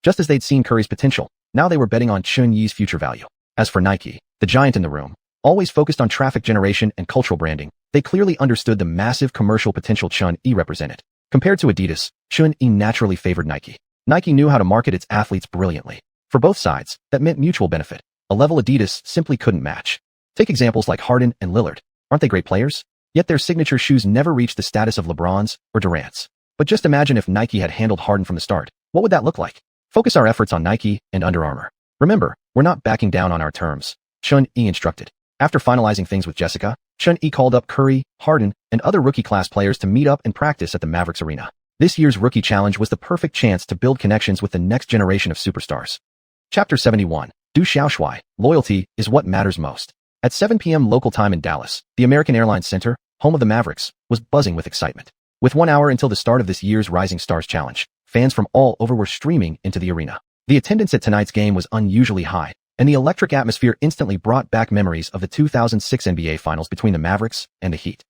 Just as they'd seen Curry's potential, now they were betting on Chun Yi's future value. As for Nike, the giant in the room, always focused on traffic generation and cultural branding, they clearly understood the massive commercial potential Chun Yi represented. Compared to Adidas, Chun Yi naturally favored Nike. Nike knew how to market its athletes brilliantly. For both sides, that meant mutual benefit, a level Adidas simply couldn't match. Take examples like Harden and Lillard. Aren't they great players? Yet their signature shoes never reached the status of LeBron's or Durant's. But just imagine if Nike had handled Harden from the start. What would that look like? Focus our efforts on Nike and Under Armour. Remember, we're not backing down on our terms, Chun Yi instructed. After finalizing things with Jessica, Chun Yi called up Curry, Harden, and other rookie class players to meet up and practice at the Mavericks arena. This year's Rookie Challenge was the perfect chance to build connections with the next generation of superstars. Chapter 71. Du xiuxian, loyalty is what matters most. At 7 p.m. local time in Dallas, the American Airlines Center, home of the Mavericks, was buzzing with excitement. With 1 hour until the start of this year's Rising Stars Challenge, fans from all over were streaming into the arena. The attendance at tonight's game was unusually high, and the electric atmosphere instantly brought back memories of the 2006 NBA Finals between the Mavericks and the Heat.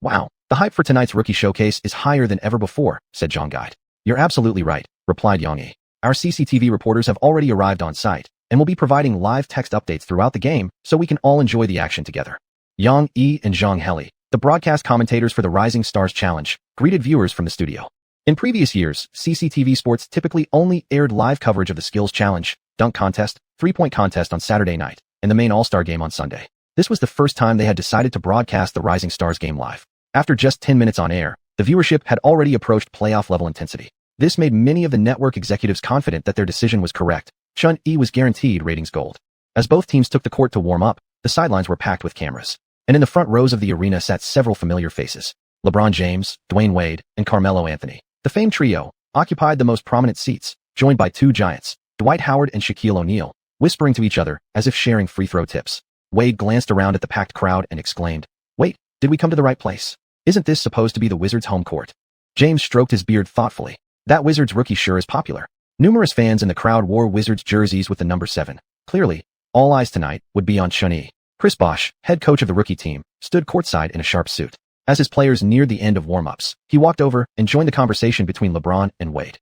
Wow, the hype for tonight's rookie showcase is higher than ever before, said John Guide. You're absolutely right, replied Yang Yi. Our CCTV reporters have already arrived on site, and will be providing live text updates throughout the game so we can all enjoy the action together. Yang Yi and Zhang Heli, the broadcast commentators for the Rising Stars Challenge, greeted viewers from the studio. In previous years, CCTV Sports typically only aired live coverage of the Skills Challenge, Dunk Contest, Three-Point Contest on Saturday night, and the main All-Star Game on Sunday. This was the first time they had decided to broadcast the Rising Stars game live. After just 10 minutes on air, the viewership had already approached playoff-level intensity. This made many of the network executives confident that their decision was correct. Chun Yi was guaranteed ratings gold. As both teams took the court to warm up, the sidelines were packed with cameras. And in the front rows of the arena sat several familiar faces. LeBron James, Dwayne Wade, and Carmelo Anthony. The famed trio occupied the most prominent seats, joined by two giants, Dwight Howard and Shaquille O'Neal, whispering to each other as if sharing free throw tips. Wade glanced around at the packed crowd and exclaimed, "Wait, did we come to the right place? Isn't this supposed to be the Wizards' home court?" James stroked his beard thoughtfully. That Wizards rookie sure is popular. Numerous fans in the crowd wore Wizards jerseys with the number 7. Clearly, all eyes tonight would be on Chun Yi. Chris Bosh, head coach of the rookie team, stood courtside in a sharp suit. As his players neared the end of warm-ups, he walked over and joined the conversation between LeBron and Wade.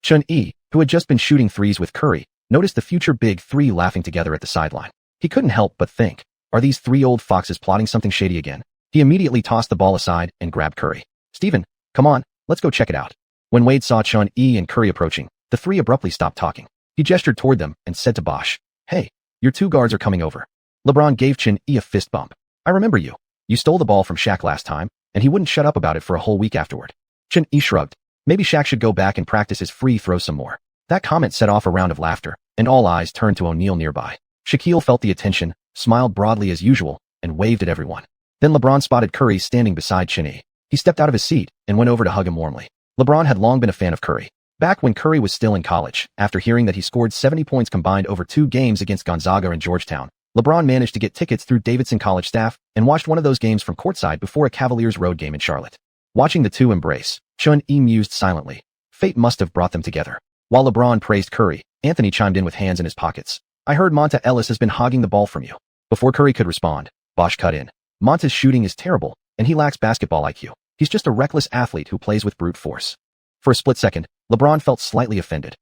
Chun Yi, who had just been shooting threes with Curry, noticed the future big three laughing together at the sideline. He couldn't help but think, are these three old foxes plotting something shady again? He immediately tossed the ball aside and grabbed Curry. "Steven, come on, let's go check it out." When Wade saw Chun Yi and Curry approaching, the three abruptly stopped talking. He gestured toward them and said to Bosh, "Hey, your two guards are coming over." LeBron gave Chun Yi a fist bump. "I remember you. You stole the ball from Shaq last time, and he wouldn't shut up about it for a whole week afterward." Chun Yi shrugged. Maybe Shaq should go back and practice his free throw some more. That comment set off a round of laughter, and all eyes turned to O'Neal nearby. Shaquille felt the attention, smiled broadly as usual, and waved at everyone. Then LeBron spotted Curry standing beside Chun Yi. He stepped out of his seat and went over to hug him warmly. LeBron had long been a fan of Curry. Back when Curry was still in college, after hearing that he scored 70 points combined over 2 games against Gonzaga and Georgetown, LeBron managed to get tickets through Davidson College staff and watched one of those games from courtside before a Cavaliers road game in Charlotte. Watching the two embrace, Chun Yi mused silently. Fate must have brought them together. While LeBron praised Curry, Anthony chimed in with hands in his pockets. "I heard Monta Ellis has been hogging the ball from you." Before Curry could respond, Bosh cut in. "Monta's shooting is terrible, and he lacks basketball IQ. He's just a reckless athlete who plays with brute force." For a split second, LeBron felt slightly offended.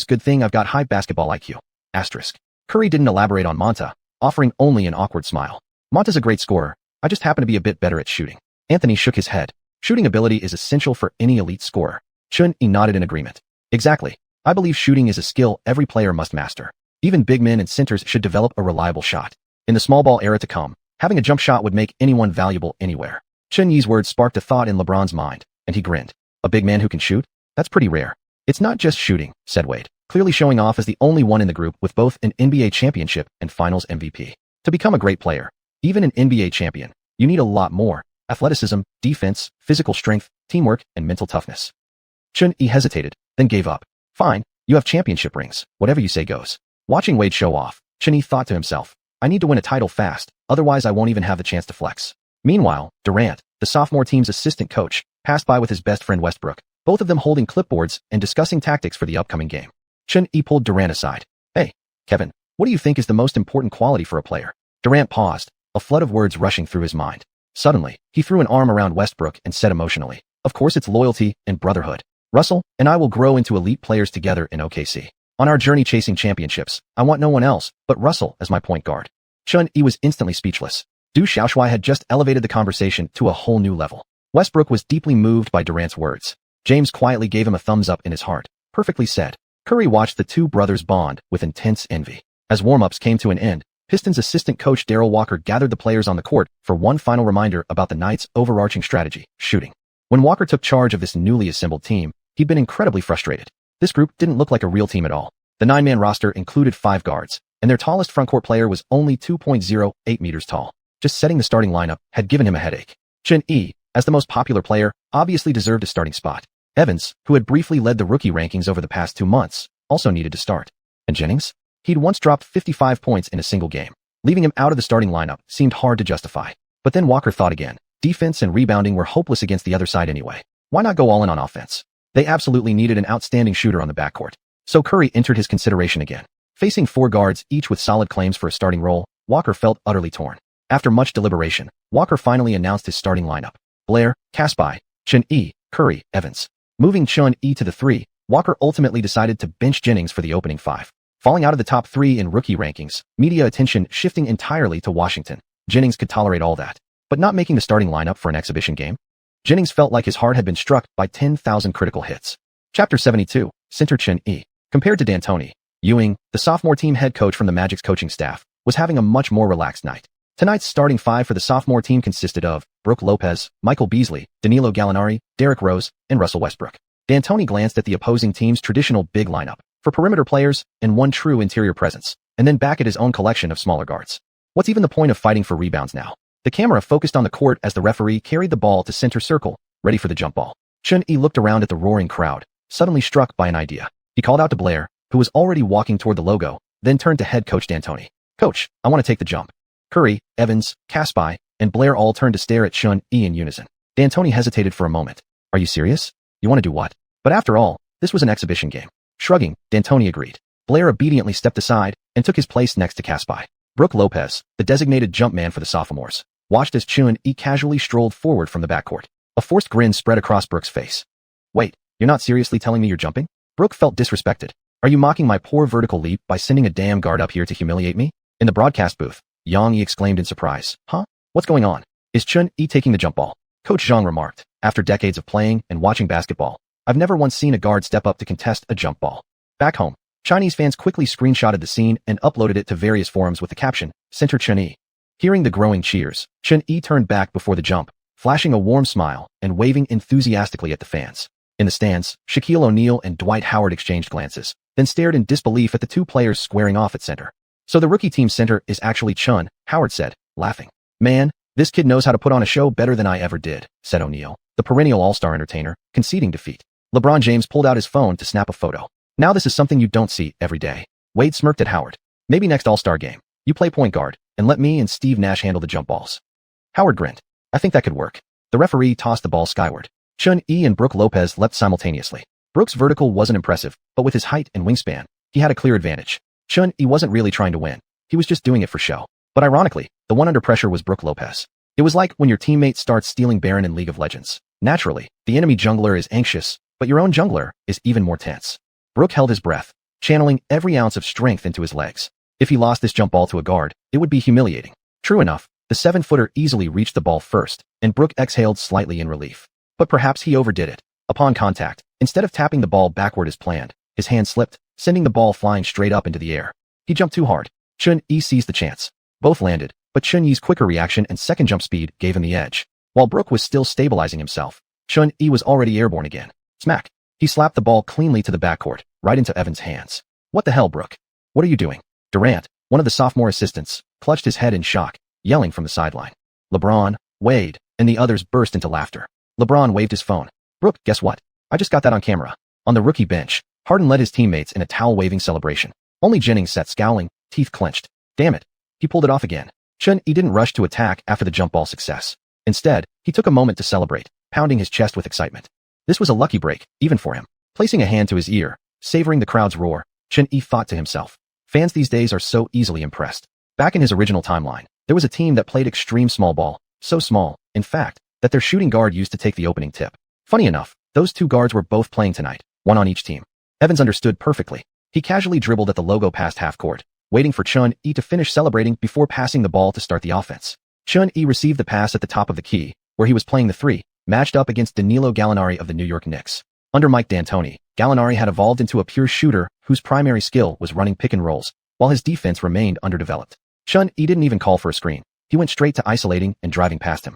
Good thing I've got high basketball IQ. Curry didn't elaborate on Monta, offering only an awkward smile. "Monta's a great scorer. I just happen to be a bit better at shooting." Anthony shook his head. "Shooting ability is essential for any elite scorer." Chun Yi nodded in agreement. "Exactly. I believe shooting is a skill every player must master. Even big men and centers should develop a reliable shot. In the small ball era to come, having a jump shot would make anyone valuable anywhere." Chun Yi's words sparked a thought in LeBron's mind, and he grinned. "A big man who can shoot? That's pretty rare." "It's not just shooting," said Wade, clearly showing off as the only one in the group with both an NBA championship and Finals MVP. To become a great player, even an NBA champion, you need a lot more: athleticism, defense, physical strength, teamwork, and mental toughness. Chun Yi hesitated, then gave up. "Fine, you have championship rings. Whatever you say goes." Watching Wade show off, Chun Yi thought to himself, "I need to win a title fast, otherwise I won't even have the chance to flex." Meanwhile, Durant, the sophomore team's assistant coach, passed by with his best friend Westbrook, both of them holding clipboards and discussing tactics for the upcoming game. Chun Yi pulled Durant aside. "Hey, Kevin, what do you think is the most important quality for a player?" Durant paused, a flood of words rushing through his mind. Suddenly, he threw an arm around Westbrook and said emotionally, "Of course it's loyalty and brotherhood. Russell and I will grow into elite players together in OKC. On our journey chasing championships, I want no one else but Russell as my point guard." Chun-Yi was instantly speechless. Du Xiaoshui had just elevated the conversation to a whole new level. Westbrook was deeply moved by Durant's words. James quietly gave him a thumbs up in his heart. Perfectly said. Curry watched the two brothers bond with intense envy. As warm-ups came to an end, Pistons assistant coach Darrell Walker gathered the players on the court for one final reminder about the night's overarching strategy, shooting. When Walker took charge of this newly assembled team, he'd been incredibly frustrated. This group didn't look like a real team at all. The 9-man roster included 5 guards, and their tallest frontcourt player was only 2.08 meters tall. Just setting the starting lineup had given him a headache. Chun-Yi, as the most popular player, obviously deserved a starting spot. Evans, who had briefly led the rookie rankings over the past 2 months, also needed to start. And Jennings? He'd once dropped 55 points in a single game. Leaving him out of the starting lineup seemed hard to justify. But then Walker thought again. Defense and rebounding were hopeless against the other side anyway. Why not go all in on offense? They absolutely needed an outstanding shooter on the backcourt. So Curry entered his consideration again. Facing 4 guards, each with solid claims for a starting role, Walker felt utterly torn. After much deliberation, Walker finally announced his starting lineup. Blair, Caspi, Chun-Yi, Curry, Evans. Moving Chun-Yi to the 3, Walker ultimately decided to bench Jennings for the opening 5. Falling out of the top 3 in rookie rankings, media attention shifting entirely to Washington. Jennings could tolerate all that, but not making the starting lineup for an exhibition game? Jennings felt like his heart had been struck by 10,000 critical hits. Chapter 72, Center Chun-Yi. Compared to D'Antoni, Ewing, the sophomore team head coach from the Magic's coaching staff, was having a much more relaxed night. Tonight's starting 5 for the sophomore team consisted of Brook Lopez, Michael Beasley, Danilo Gallinari, Derrick Rose, and Russell Westbrook. D'Antoni glanced at the opposing team's traditional big lineup for perimeter players and one true interior presence, and then back at his own collection of smaller guards. What's even the point of fighting for rebounds now? The camera focused on the court as the referee carried the ball to center circle, ready for the jump ball. Chun-Yi looked around at the roaring crowd, suddenly struck by an idea. He called out to Blair, who was already walking toward the logo, then turned to head coach D'Antoni. "Coach, I want to take the jump." Curry, Evans, Caspi, and Blair all turned to stare at Chun-Yi in unison. D'Antoni hesitated for a moment. "Are you serious? You want to do what?" But after all, this was an exhibition game. Shrugging, D'Antoni agreed. Blair obediently stepped aside and took his place next to Caspi. Brook Lopez, the designated jump man for the sophomores, watched as Chun-Yi casually strolled forward from the backcourt. A forced grin spread across Brook's face. "Wait, you're not seriously telling me you're jumping?" Brook felt disrespected. "Are you mocking my poor vertical leap by sending a damn guard up here to humiliate me?" In the broadcast booth, Yang Yi exclaimed in surprise. "Huh? What's going on? Is Chun-Yi taking the jump ball?" Coach Zhang remarked. "After decades of playing and watching basketball, I've never once seen a guard step up to contest a jump ball." Back home, Chinese fans quickly screenshotted the scene and uploaded it to various forums with the caption, "Center Chun-Yi." Hearing the growing cheers, Chun-Yi turned back before the jump, flashing a warm smile and waving enthusiastically at the fans. In the stands, Shaquille O'Neal and Dwight Howard exchanged glances, then stared in disbelief at the two players squaring off at center. "So the rookie team center is actually Chun," Howard said, laughing. "Man, this kid knows how to put on a show better than I ever did," said O'Neal, the perennial all-star entertainer, conceding defeat. LeBron James pulled out his phone to snap a photo. "Now this is something you don't see every day." Wade smirked at Howard. "Maybe next all-star game, you play point guard, and let me and Steve Nash handle the jump balls." Howard grinned. "I think that could work." The referee tossed the ball skyward. Chun-Yi and Brook Lopez leapt simultaneously. Brook's vertical wasn't impressive, but with his height and wingspan, he had a clear advantage. Chun-Yi wasn't really trying to win. He was just doing it for show. But ironically, the one under pressure was Brook Lopez. It was like when your teammate starts stealing Baron in League of Legends. Naturally, the enemy jungler is anxious, but your own jungler is even more tense. Brook held his breath, channeling every ounce of strength into his legs. If he lost this jump ball to a guard, it would be humiliating. True enough, the 7-footer easily reached the ball first, and Brook exhaled slightly in relief. But perhaps he overdid it. Upon contact, instead of tapping the ball backward as planned, his hand slipped, sending the ball flying straight up into the air. He jumped too hard. Chun-Yi seized the chance. Both landed, but Chun-Yi's quicker reaction and second jump speed gave him the edge. While Brook was still stabilizing himself, Chun-Yi was already airborne again. Smack! He slapped the ball cleanly to the backcourt, right into Evans' hands. "What the hell, Brook? What are you doing?" Durant, one of the sophomore assistants, clutched his head in shock, yelling from the sideline. LeBron, Wade, and the others burst into laughter. LeBron waved his phone. "Brook, guess what? I just got that on camera." On the rookie bench, Harden led his teammates in a towel-waving celebration. Only Jennings sat scowling, teeth clenched. Damn it. He pulled it off again. Chun-Yi didn't rush to attack after the jump ball success. Instead, he took a moment to celebrate, pounding his chest with excitement. This was a lucky break, even for him. Placing a hand to his ear, savoring the crowd's roar, Chun-Yi thought to himself. Fans these days are so easily impressed. Back in his original timeline, There was a team that played extreme small ball, so small, in fact, that their shooting guard used to take the opening tip. Funny enough, those two guards were both playing tonight, one on each team. Evans understood perfectly. He casually dribbled at the logo past half court, waiting for Xuanhuan to finish celebrating before passing the ball to start the offense. Xuanhuan received the pass at the top of the key, where he was playing the three, matched up against Danilo Gallinari of the New York Knicks. Under Mike D'Antoni, Gallinari had evolved into a pure shooter whose primary skill was running pick and rolls, while his defense remained underdeveloped. Xuanhuan didn't even call for a screen. He went straight to isolating and driving past him.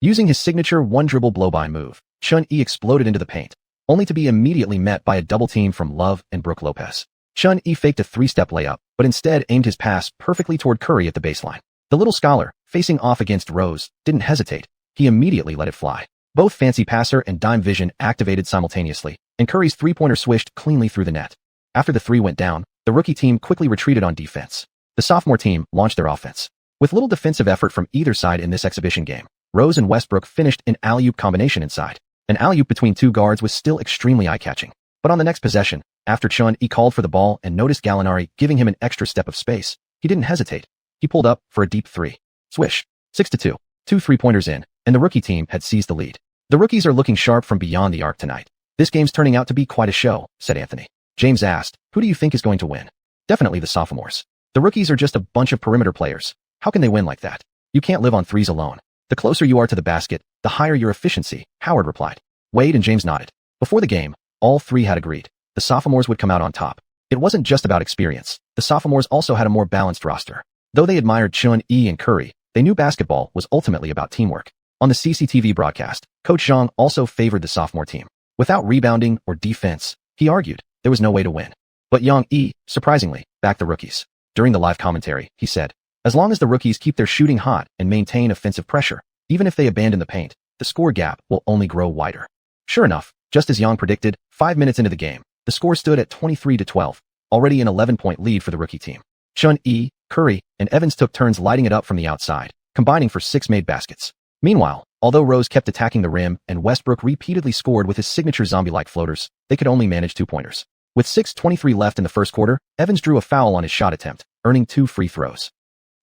Using his signature one-dribble blow-by move, Xuanhuan exploded into the paint, only to be immediately met by a double team from Love and Brook Lopez. Xuanhuan faked a three-step layup, but instead aimed his pass perfectly toward Curry at the baseline. The little scholar, facing off against Rose, didn't hesitate. He immediately let it fly. Both fancy passer and dime vision activated simultaneously, and Curry's three-pointer swished cleanly through the net. After the three went down, the rookie team quickly retreated on defense. The sophomore team launched their offense. With little defensive effort from either side in this exhibition game, Rose and Westbrook finished an alley-oop combination inside. An alley-oop between two guards was still extremely eye-catching. But on the next possession, after Xuanhuan called for the ball and noticed Gallinari giving him an extra step of space, he didn't hesitate. He pulled up for a deep three. Swish. 6-2. 2 3-pointers in, and the rookie team had seized the lead. The rookies are looking sharp from beyond the arc tonight. This game's turning out to be quite a show, said Anthony. James asked, who do you think is going to win? Definitely the sophomores. The rookies are just a bunch of perimeter players. How can they win like that? You can't live on threes alone. The closer you are to the basket, the higher your efficiency, Howard replied. Wade and James nodded. Before the game, all three had agreed. The sophomores would come out on top. It wasn't just about experience. The sophomores also had a more balanced roster. Though they admired Xuanhuan and Curry, they knew basketball was ultimately about teamwork. On the CCTV broadcast, Coach Zhang also favored the sophomore team. Without rebounding or defense, he argued, there was no way to win. But Yang Yi, surprisingly, backed the rookies. During the live commentary, he said, as long as the rookies keep their shooting hot and maintain offensive pressure, even if they abandon the paint, the score gap will only grow wider. Sure enough, just as Yang predicted, 5 minutes into the game, the score stood at 23-12, already an 11-point lead for the rookie team. Xuanhuan, Curry, and Evans took turns lighting it up from the outside, combining for 6 made baskets. Meanwhile, although Rose kept attacking the rim and Westbrook repeatedly scored with his signature zombie-like floaters, they could only manage 2-pointers. With 6:23 left in the first quarter, Evans drew a foul on his shot attempt, earning 2 free throws.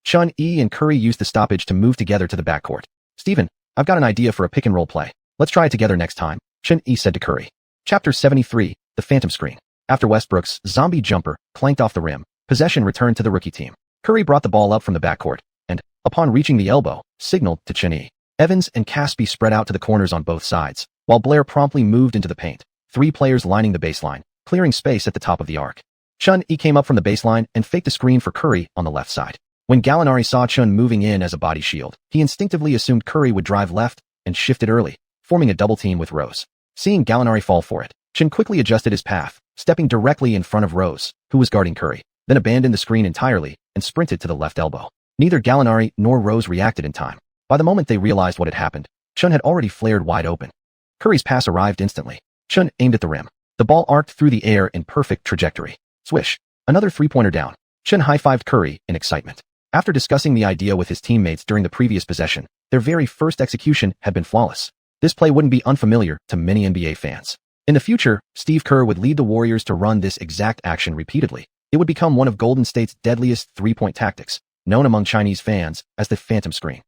Xuanhuan and Curry used the stoppage to move together to the backcourt. Steven, I've got an idea for a pick-and-roll play. Let's try it together next time, Xuanhuan said to Curry. Chapter 73, The Phantom Screen. After Westbrook's zombie jumper clanked off the rim, possession returned to the rookie team. Curry brought the ball up from the backcourt, and, upon reaching the elbow, signaled to Xuanhuan. Evans and Caspi spread out to the corners on both sides, while Blair promptly moved into the paint, 3 players lining the baseline, clearing space at the top of the arc. Xuanhuan came up from the baseline and faked a screen for Curry on the left side. When Gallinari saw Xuanhuan moving in as a body shield, he instinctively assumed Curry would drive left and shifted early, forming a double team with Rose. Seeing Gallinari fall for it, Xuanhuan quickly adjusted his path, stepping directly in front of Rose, who was guarding Curry, then abandoned the screen entirely and sprinted to the left elbow. Neither Gallinari nor Rose reacted in time. By the moment they realized what had happened, Xuanhuan had already flared wide open. Curry's pass arrived instantly. Xuanhuan aimed at the rim. The ball arced through the air in perfect trajectory. Swish. Another 3-pointer down. Xuanhuan high-fived Curry in excitement. After discussing the idea with his teammates during the previous possession, their very first execution had been flawless. This play wouldn't be unfamiliar to many NBA fans. In the future, Steve Kerr would lead the Warriors to run this exact action repeatedly. It would become one of Golden State's deadliest three-point tactics, known among Chinese fans as the Phantom Screen.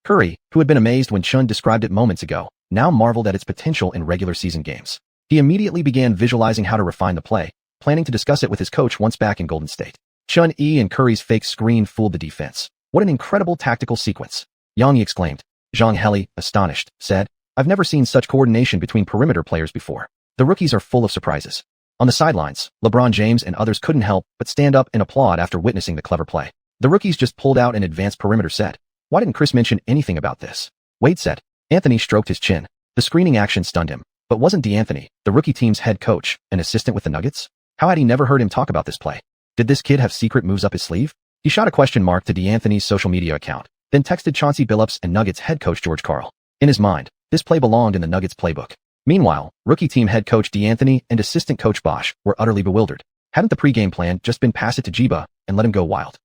Curry, who had been amazed when Xuanhuan described it moments ago, now marveled at its potential in regular season games. He immediately began visualizing how to refine the play, planning to discuss it with his coach once back in Golden State. Xuanhuan and Curry's fake screen fooled the defense. What an incredible tactical sequence! Yang Yi exclaimed. Zhang Heli, astonished, said, I've never seen such coordination between perimeter players before. The rookies are full of surprises. On the sidelines, LeBron James and others couldn't help but stand up and applaud after witnessing the clever play. The rookies just pulled out an advanced perimeter set. Why didn't Chris mention anything about this? Wade said. Anthony stroked his chin. The screening action stunned him. But wasn't D'Anthony, the rookie team's head coach, an assistant with the Nuggets? How had he never heard him talk about this play? Did this kid have secret moves up his sleeve? He shot a question mark to D'Anthony's social media account, then texted Chauncey Billups and Nuggets head coach George Karl. In his mind, this play belonged in the Nuggets playbook. Meanwhile, rookie team head coach D'Anthony and assistant coach Bosch were utterly bewildered. Hadn't the pregame plan just been pass it to Jiba and let him go wild?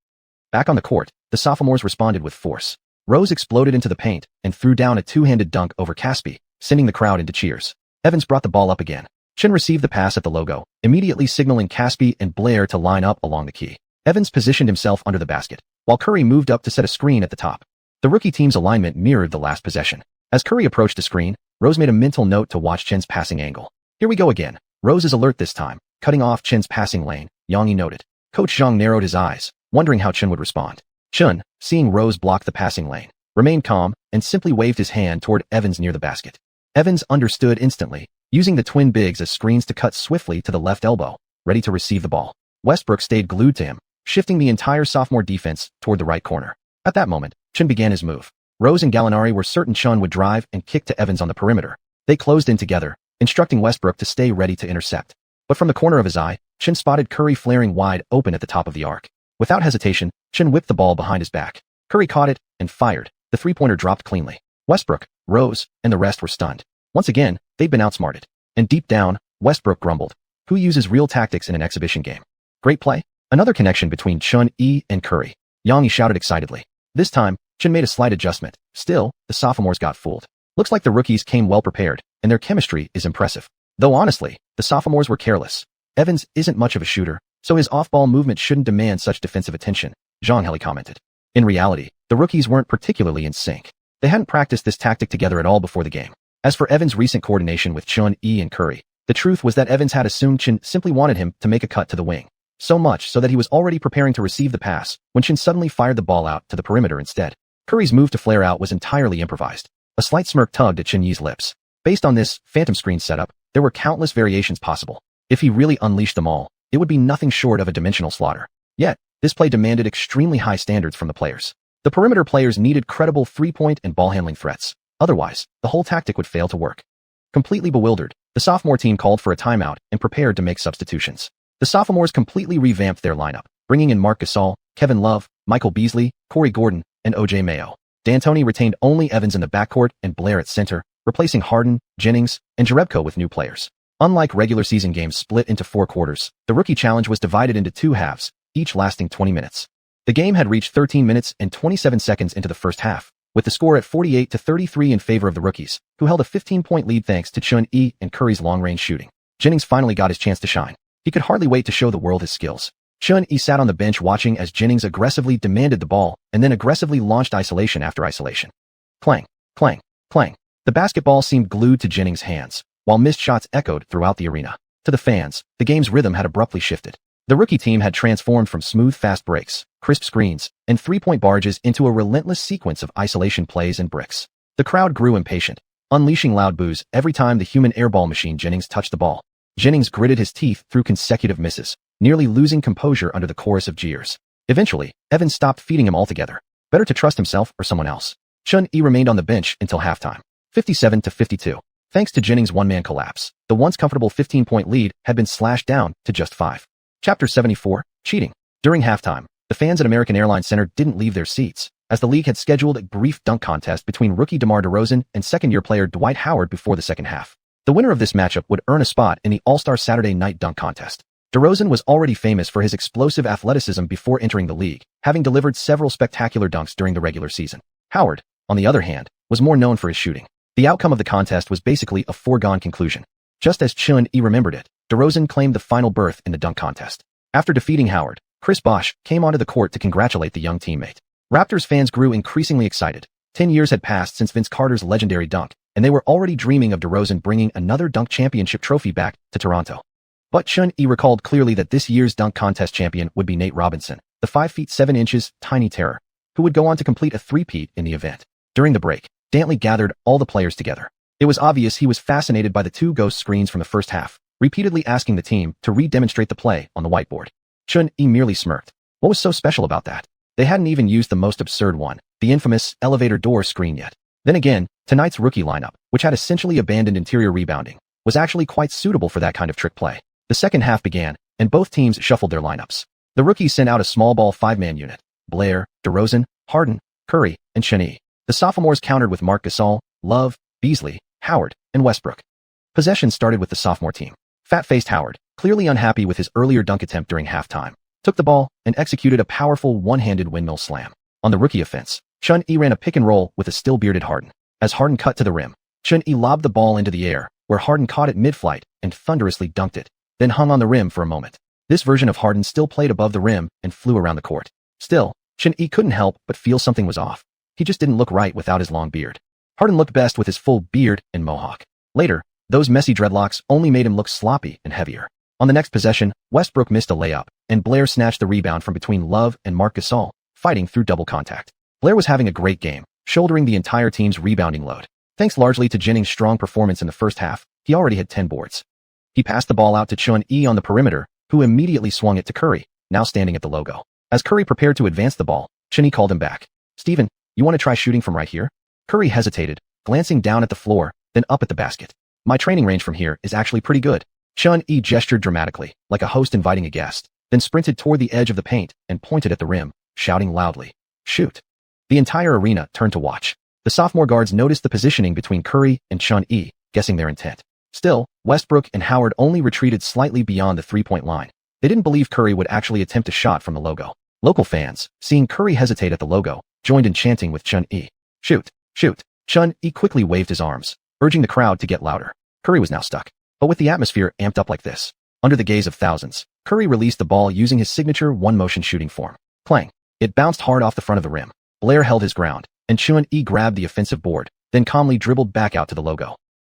Back on the court, the sophomores responded with force. Rose exploded into the paint and threw down a two-handed dunk over Caspi, sending the crowd into cheers. Evans brought the ball up again. Xuanhuan received the pass at the logo, immediately signaling Caspi and Blair to line up along the key. Evans positioned himself under the basket. while Curry moved up to set a screen at the top. The rookie team's alignment mirrored the last possession. As Curry approached the screen, Rose made a mental note to watch Chen's passing angle. Here we go again. Rose is alert this time, cutting off Chen's passing lane, Yang noted. Coach Zhang narrowed his eyes, wondering how Chen would respond. Chen, seeing Rose block the passing lane, remained calm and simply waved his hand toward Evans near the basket. Evans understood instantly, using the twin bigs as screens to cut swiftly to the left elbow, ready to receive the ball. Westbrook stayed glued to him, shifting the entire sophomore defense toward the right corner. At that moment, Chen began his move. Rose and Gallinari were certain Chen would drive and kick to Evans on the perimeter. They closed in together, instructing Westbrook to stay ready to intercept. But from the corner of his eye, Chen spotted Curry flaring wide open at the top of the arc. Without hesitation, Chen whipped the ball behind his back. Curry caught it and fired. The three-pointer dropped cleanly. Westbrook, Rose, and the rest were stunned. Once again, they'd been outsmarted. And deep down, Westbrook grumbled. Who uses real tactics in an exhibition game? Great play. Another connection between Chun E and Curry. Yang shouted excitedly. This time, Chen made a slight adjustment. Still, the sophomores got fooled. Looks like the rookies came well prepared, and their chemistry is impressive. Though honestly, the sophomores were careless. Evans isn't much of a shooter, so his off-ball movement shouldn't demand such defensive attention, Zhang commented. In reality, the rookies weren't particularly in sync. They hadn't practiced this tactic together at all before the game. As for Evans' recent coordination with Chun E and Curry, the truth was that Evans had assumed Chen simply wanted him to make a cut to the wing. So much so that he was already preparing to receive the pass when Chen suddenly fired the ball out to the perimeter instead. Curry's move to flare out was entirely improvised. A slight smirk tugged at Chen Yi's lips. Based on this phantom screen setup, there were countless variations possible. If he really unleashed them all, it would be nothing short of a dimensional slaughter. Yet, this play demanded extremely high standards from the players. The perimeter players needed credible three-point and ball-handling threats. Otherwise, the whole tactic would fail to work. Completely bewildered, the sophomore team called for a timeout and prepared to make substitutions. The sophomores completely revamped their lineup, bringing in Marc Gasol, Kevin Love, Michael Beasley, Corey Gordon, and O.J. Mayo. D'Antoni retained only Evans in the backcourt and Blair at center, replacing Harden, Jennings, and Jerebko with new players. Unlike regular season games split into 4 quarters, the rookie challenge was divided into 2 halves, each lasting 20 minutes. The game had reached 13 minutes and 27 seconds into the first half, with the score at 48-33 in favor of the rookies, who held a 15-point lead thanks to Chun E and Curry's long-range shooting. Jennings finally got his chance to shine. He could hardly wait to show the world his skills. Chun E sat on the bench watching as Jennings aggressively demanded the ball and then aggressively launched isolation after isolation. Clang, clang, clang. The basketball seemed glued to Jennings' hands, while missed shots echoed throughout the arena. To the fans, the game's rhythm had abruptly shifted. The rookie team had transformed from smooth fast breaks, crisp screens, and three-point barrages into a relentless sequence of isolation plays and bricks. The crowd grew impatient, unleashing loud boos every time the human airball machine Jennings touched the ball. Jennings gritted his teeth through consecutive misses, nearly losing composure under the chorus of jeers. Eventually, Evans stopped feeding him altogether. Better to trust himself or someone else. Chun E remained on the bench until halftime. 57-52. Thanks to Jennings' one-man collapse, the once comfortable 15-point lead had been slashed down to just 5. Chapter 74, Cheating. During halftime, the fans at American Airlines Center didn't leave their seats, as the league had scheduled a brief dunk contest between rookie DeMar DeRozan and second-year player Dwight Howard before the second half. The winner of this matchup would earn a spot in the All-Star Saturday Night Dunk Contest. DeRozan was already famous for his explosive athleticism before entering the league, having delivered several spectacular dunks during the regular season. Howard, on the other hand, was more known for his shooting. The outcome of the contest was basically a foregone conclusion. Just as Chun E remembered it, DeRozan claimed the final berth in the dunk contest. After defeating Howard, Chris Bosh came onto the court to congratulate the young teammate. Raptors fans grew increasingly excited. 10 years had passed since Vince Carter's legendary dunk, and they were already dreaming of DeRozan bringing another dunk championship trophy back to Toronto. But Chun E recalled clearly that this year's dunk contest champion would be Nate Robinson, the 5 feet 7 inches tiny terror, who would go on to complete a three-peat in the event. During the break, Dantley gathered all the players together. It was obvious he was fascinated by the 2 ghost screens from the first half, repeatedly asking the team to re-demonstrate the play on the whiteboard. Chun E merely smirked. What was so special about that? They hadn't even used the most absurd one, the infamous elevator door screen yet. Then again, tonight's rookie lineup, which had essentially abandoned interior rebounding, was actually quite suitable for that kind of trick play. The second half began, and both teams shuffled their lineups. The rookies sent out a small ball 5-man unit: Blair, DeRozan, Harden, Curry, and Chun E. The sophomores countered with Marc Gasol, Love, Beasley, Howard, and Westbrook. Possession started with the sophomore team. Fat-faced Howard, clearly unhappy with his earlier dunk attempt during halftime, took the ball and executed a powerful one-handed windmill slam. On the rookie offense, Chun E ran a pick and roll with a still-bearded Harden. As Harden cut to the rim, Chun E lobbed the ball into the air, where Harden caught it mid-flight and thunderously dunked it, then hung on the rim for a moment. This version of Harden still played above the rim and flew around the court. Still, Shin-yi couldn't help but feel something was off. He just didn't look right without his long beard. Harden looked best with his full beard and mohawk. Later, those messy dreadlocks only made him look sloppy and heavier. On the next possession, Westbrook missed a layup, and Blair snatched the rebound from between Love and Marc Gasol, fighting through double contact. Blair was having a great game, shouldering the entire team's rebounding load. Thanks largely to Jennings' strong performance in the first half, he already had 10 boards. He passed the ball out to Chun-yi on the perimeter, who immediately swung it to Curry, now standing at the logo. As Curry prepared to advance the ball, Chun-yi called him back. "Steven, you want to try shooting from right here?" Curry hesitated, glancing down at the floor, then up at the basket. "My training range from here is actually pretty good." Chun-yi gestured dramatically, like a host inviting a guest, then sprinted toward the edge of the paint and pointed at the rim, shouting loudly, "Shoot." The entire arena turned to watch. The sophomore guards noticed the positioning between Curry and Chun-yi, guessing their intent. Still, Westbrook and Howard only retreated slightly beyond the three-point line. They didn't believe Curry would actually attempt a shot from the logo. Local fans, seeing Curry hesitate at the logo, joined in chanting with Chun-yi. "Shoot, shoot." Chun-yi quickly waved his arms, urging the crowd to get louder. Curry was now stuck. But with the atmosphere amped up like this, under the gaze of thousands, Curry released the ball using his signature one-motion shooting form. Clang. It bounced hard off the front of the rim. Blair held his ground, and Chun-yi grabbed the offensive board, then calmly dribbled back out to the logo.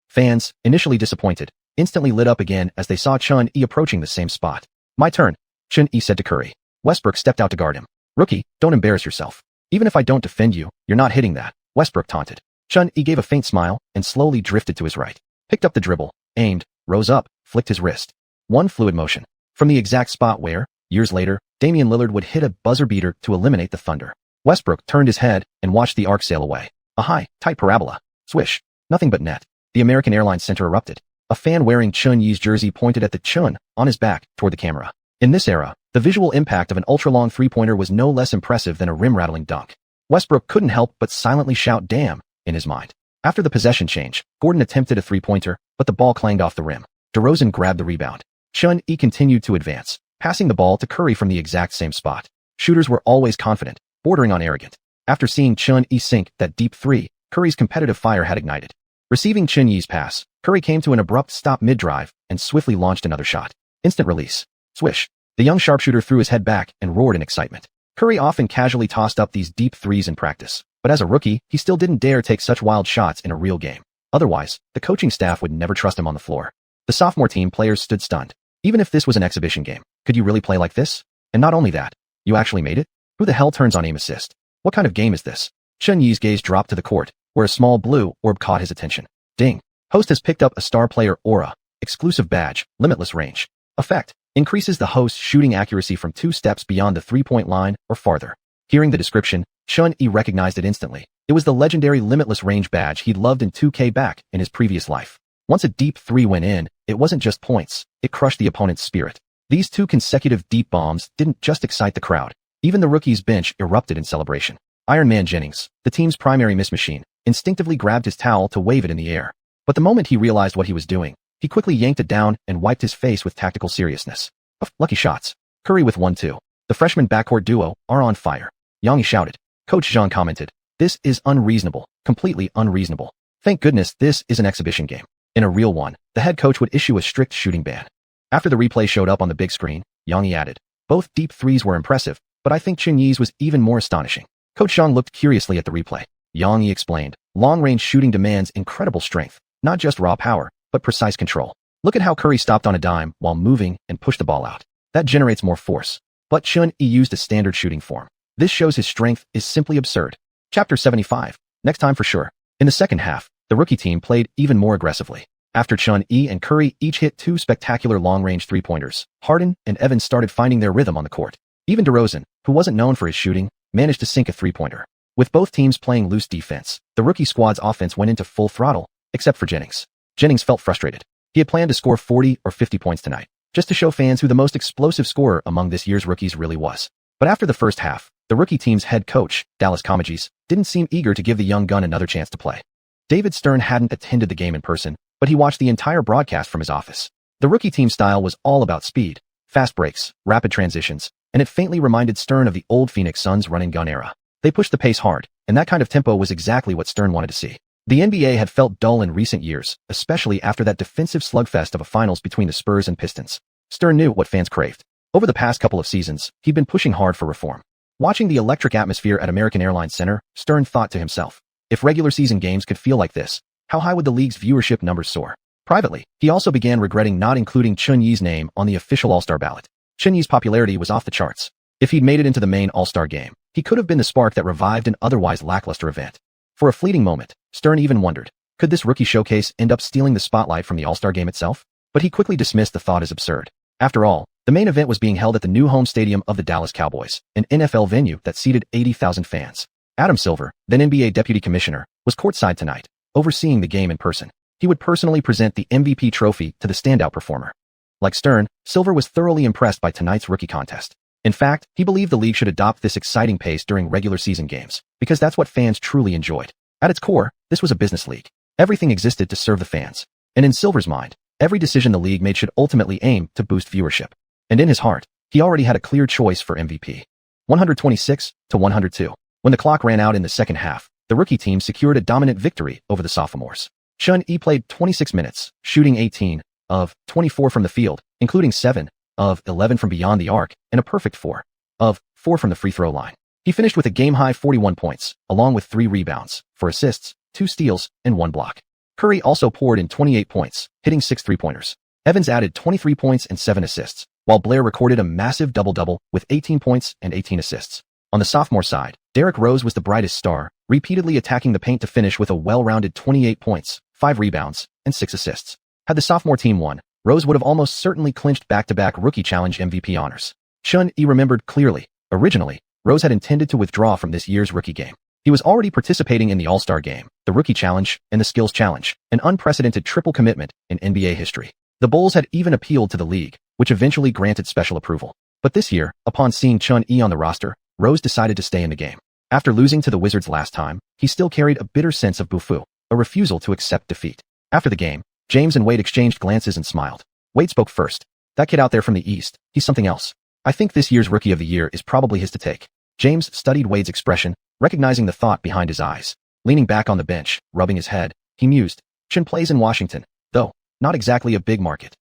Fans, initially disappointed, instantly lit up again as they saw Chun-yi approaching the same spot. "My turn," Chun-yi said to Curry. Westbrook stepped out to guard him. "Rookie, don't embarrass yourself. Even if I don't defend you, you're not hitting that," Westbrook taunted. Chun-yi gave a faint smile and slowly drifted to his right. Picked up the dribble, aimed, rose up, flicked his wrist. One fluid motion. From the exact spot where, years later, Damian Lillard would hit a buzzer beater to eliminate the Thunder. Westbrook turned his head and watched the arc sail away. A high, tight parabola. Swish. Nothing but net. The American Airlines Center erupted. A fan wearing Chun-yi's jersey pointed at the Chun on his back toward the camera. In this era, the visual impact of an ultra-long three-pointer was no less impressive than a rim-rattling dunk. Westbrook couldn't help but silently shout "damn" in his mind. After the possession change, Gordon attempted a three-pointer, but the ball clanged off the rim. DeRozan grabbed the rebound. Chun-yi continued to advance, passing the ball to Curry from the exact same spot. Shooters were always confident, bordering on arrogant. After seeing Chun-yi sink that deep three, Curry's competitive fire had ignited. Receiving Chun-yi's pass, Curry came to an abrupt stop mid-drive and swiftly launched another shot. Instant release. Swish. The young sharpshooter threw his head back and roared in excitement. Curry often casually tossed up these deep threes in practice, but as a rookie, he still didn't dare take such wild shots in a real game. Otherwise, the coaching staff would never trust him on the floor. The sophomore team players stood stunned. Even if this was an exhibition game, could you really play like this? And not only that, you actually made it? Who the hell turns on aim assist? What kind of game is this? Chun-yi's gaze dropped to the court, where a small blue orb caught his attention. Ding. Host has picked up a star player aura, exclusive badge, limitless range. Effect. Increases the host's shooting accuracy from 2 steps beyond the three-point line or farther. Hearing the description, Chun-yi recognized it instantly. It was the legendary limitless range badge he'd loved in 2K back in his previous life. Once a deep three went in, it wasn't just points, it crushed the opponent's spirit. These 2 consecutive deep bombs didn't just excite the crowd. Even the rookies' bench erupted in celebration. Iron Man Jennings, the team's primary miss machine, instinctively grabbed his towel to wave it in the air. But the moment he realized what he was doing, he quickly yanked it down and wiped his face with tactical seriousness. Lucky shots. Curry with 1-2. The freshman backcourt duo are on fire. Xianxia shouted. Coach Zhang commented. This is unreasonable. Completely unreasonable. Thank goodness this is an exhibition game. In a real one, the head coach would issue a strict shooting ban. After the replay showed up on the big screen, Xianxia added. Both deep threes were impressive, but I think Chun-yi's was even more astonishing. Coach Zhang looked curiously at the replay. Xianxia explained. Long-range shooting demands incredible strength, not just raw power, but precise control. Look at how Curry stopped on a dime while moving and pushed the ball out. That generates more force. But Chun-yi used a standard shooting form. This shows his strength is simply absurd. Chapter 75. Next time for sure. In the second half, the rookie team played even more aggressively. After Chun-yi and Curry each hit 2 spectacular long-range three-pointers, Harden and Evans started finding their rhythm on the court. Even DeRozan, who wasn't known for his shooting, managed to sink a three-pointer. With both teams playing loose defense, the rookie squad's offense went into full throttle, except for Jennings. Jennings felt frustrated. He had planned to score 40 or 50 points tonight, just to show fans who the most explosive scorer among this year's rookies really was. But after the first half, the rookie team's head coach, Dallas Comagis, didn't seem eager to give the young gun another chance to play. David Stern hadn't attended the game in person, but he watched the entire broadcast from his office. The rookie team style was all about speed, fast breaks, rapid transitions, and it faintly reminded Stern of the old Phoenix Suns run-and-gun era. They pushed the pace hard, and that kind of tempo was exactly what Stern wanted to see. The NBA had felt dull in recent years, especially after that defensive slugfest of a finals between the Spurs and Pistons. Stern knew what fans craved. Over the past couple of seasons, he'd been pushing hard for reform. Watching the electric atmosphere at American Airlines Center, Stern thought to himself, if regular season games could feel like this, how high would the league's viewership numbers soar? Privately, he also began regretting not including Chunyi's name on the official All-Star ballot. Chunyi's popularity was off the charts. If he'd made it into the main All-Star game, he could have been the spark that revived an otherwise lackluster event. For a fleeting moment, Stern even wondered, could this rookie showcase end up stealing the spotlight from the All-Star game itself? But he quickly dismissed the thought as absurd. After all, the main event was being held at the new home stadium of the Dallas Cowboys, an NFL venue that seated 80,000 fans. Adam Silver, then NBA Deputy Commissioner, was courtside tonight, overseeing the game in person. He would personally present the MVP trophy to the standout performer. Like Stern, Silver was thoroughly impressed by tonight's rookie contest. In fact, he believed the league should adopt this exciting pace during regular season games, because that's what fans truly enjoyed. At its core, this was a business league. Everything existed to serve the fans. And in Silver's mind, every decision the league made should ultimately aim to boost viewership. And in his heart, he already had a clear choice for MVP. 126-102. When the clock ran out in the second half, the rookie team secured a dominant victory over the sophomores. Xiuxian played 26 minutes, shooting 18 of 24 from the field, including 7 of 11 from beyond the arc, and a perfect 4 of 4 from the free throw line. He finished with a game-high 41 points, along with 3 rebounds, 4 assists, 2 steals, and 1 block. Curry also poured in 28 points, hitting 6 three-pointers. Evans added 23 points and 7 assists, while Blair recorded a massive double-double with 18 points and 18 assists. On the sophomore side, Derrick Rose was the brightest star, repeatedly attacking the paint to finish with a well-rounded 28 points, 5 rebounds, and 6 assists. Had the sophomore team won, Rose would have almost certainly clinched back-to-back Rookie Challenge MVP honors. Xiuxian remembered clearly, originally, Rose had intended to withdraw from this year's rookie game. He was already participating in the All-Star Game, the Rookie Challenge, and the Skills Challenge, an unprecedented triple commitment in NBA history. The Bulls had even appealed to the league, which eventually granted special approval. But this year, upon seeing Xiuxian on the roster, Rose decided to stay in the game. After losing to the Wizards last time, he still carried a bitter sense of bufu, a refusal to accept defeat. After the game, James and Wade exchanged glances and smiled. Wade spoke first. That kid out there from the East, he's something else. I think this year's Rookie of the Year is probably his to take. James studied Wade's expression, recognizing the thought behind his eyes. Leaning back on the bench, rubbing his head, he mused. Chen plays in Washington, though, not exactly a big market.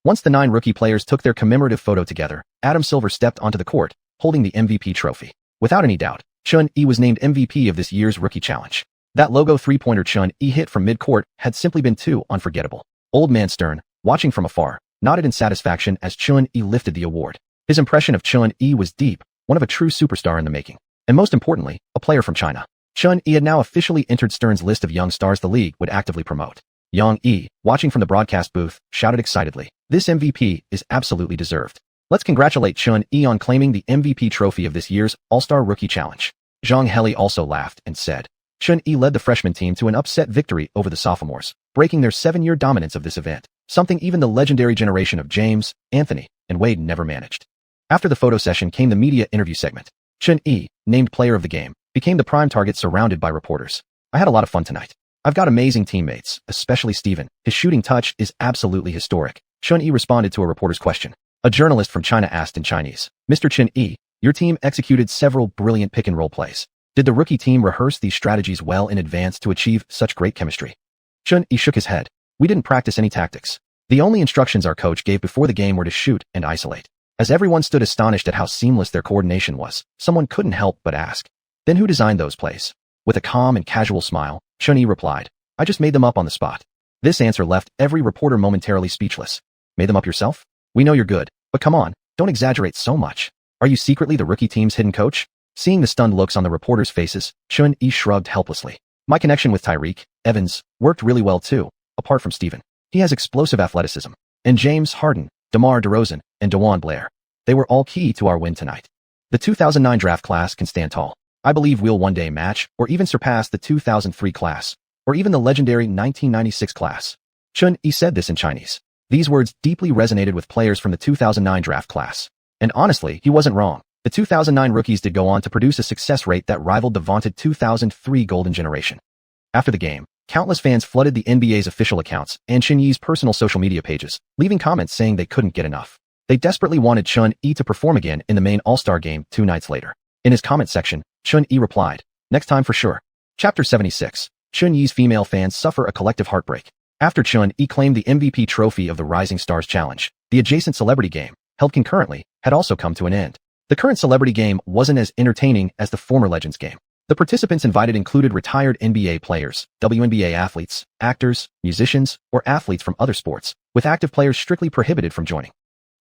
Once the 9 rookie players took their commemorative photo together, Adam Silver stepped onto the court, holding the MVP trophy. Without any doubt, Xiuxian was named MVP of this year's Rookie Challenge. That logo three-pointer Xiuxian hit from mid-court had simply been too unforgettable. Old Man Stern, watching from afar, nodded in satisfaction as Xiuxian lifted the award. His impression of Xiuxian was deep, one of a true superstar in the making. And most importantly, a player from China. Xiuxian had now officially entered Stern's list of young stars the league would actively promote. Yang Yi, watching from the broadcast booth, shouted excitedly, "This MVP is absolutely deserved. Let's congratulate Xiuxian on claiming the MVP trophy of this year's All-Star Rookie Challenge." Zhang Heli also laughed and said, Xiuxian led the freshman team to an upset victory over the sophomores, breaking their 7-year dominance of this event, something even the legendary generation of James, Anthony, and Wade never managed. After the photo session came the media interview segment. Xiuxian, named player of the game, became the prime target surrounded by reporters. "I had a lot of fun tonight. I've got amazing teammates, especially Steven. His shooting touch is absolutely historic." Xiuxian responded to a reporter's question. A journalist from China asked in Chinese, "Mr. Xiuxian, your team executed several brilliant pick-and-roll plays. Did the rookie team rehearse these strategies well in advance to achieve such great chemistry?" Xiuxian shook his head. "We didn't practice any tactics. The only instructions our coach gave before the game were to shoot and isolate." As everyone stood astonished at how seamless their coordination was, someone couldn't help but ask, "Then who designed those plays?" With a calm and casual smile, Xiuxian replied, "I just made them up on the spot." This answer left every reporter momentarily speechless. "Made them up yourself? We know you're good, but come on, don't exaggerate so much. Are you secretly the rookie team's hidden coach?" Seeing the stunned looks on the reporters' faces, Xiuxian shrugged helplessly. "My connection with Tyreek, Evans, worked really well too, apart from Steven. He has explosive athleticism. And James Harden, DeMar DeRozan, and DeJuan Blair. They were all key to our win tonight. The 2009 draft class can stand tall. I believe we'll one day match or even surpass the 2003 class, or even the legendary 1996 class." Xiuxian said this in Chinese. These words deeply resonated with players from the 2009 draft class. And honestly, he wasn't wrong. The 2009 rookies did go on to produce a success rate that rivaled the vaunted 2003 golden generation. After the game, countless fans flooded the NBA's official accounts and Xiuxian's personal social media pages, leaving comments saying they couldn't get enough. They desperately wanted Xiuxian to perform again in the main All-Star game 2 nights later. In his comment section, Xiuxian replied, "Next time for sure." Chapter 76. Xiuxian's female fans suffer a collective heartbreak. After Xiuxian claimed the MVP trophy of the Rising Stars Challenge, the adjacent celebrity game, held concurrently, had also come to an end. The current celebrity game wasn't as entertaining as the former Legends game. The participants invited included retired NBA players, WNBA athletes, actors, musicians, or athletes from other sports, with active players strictly prohibited from joining.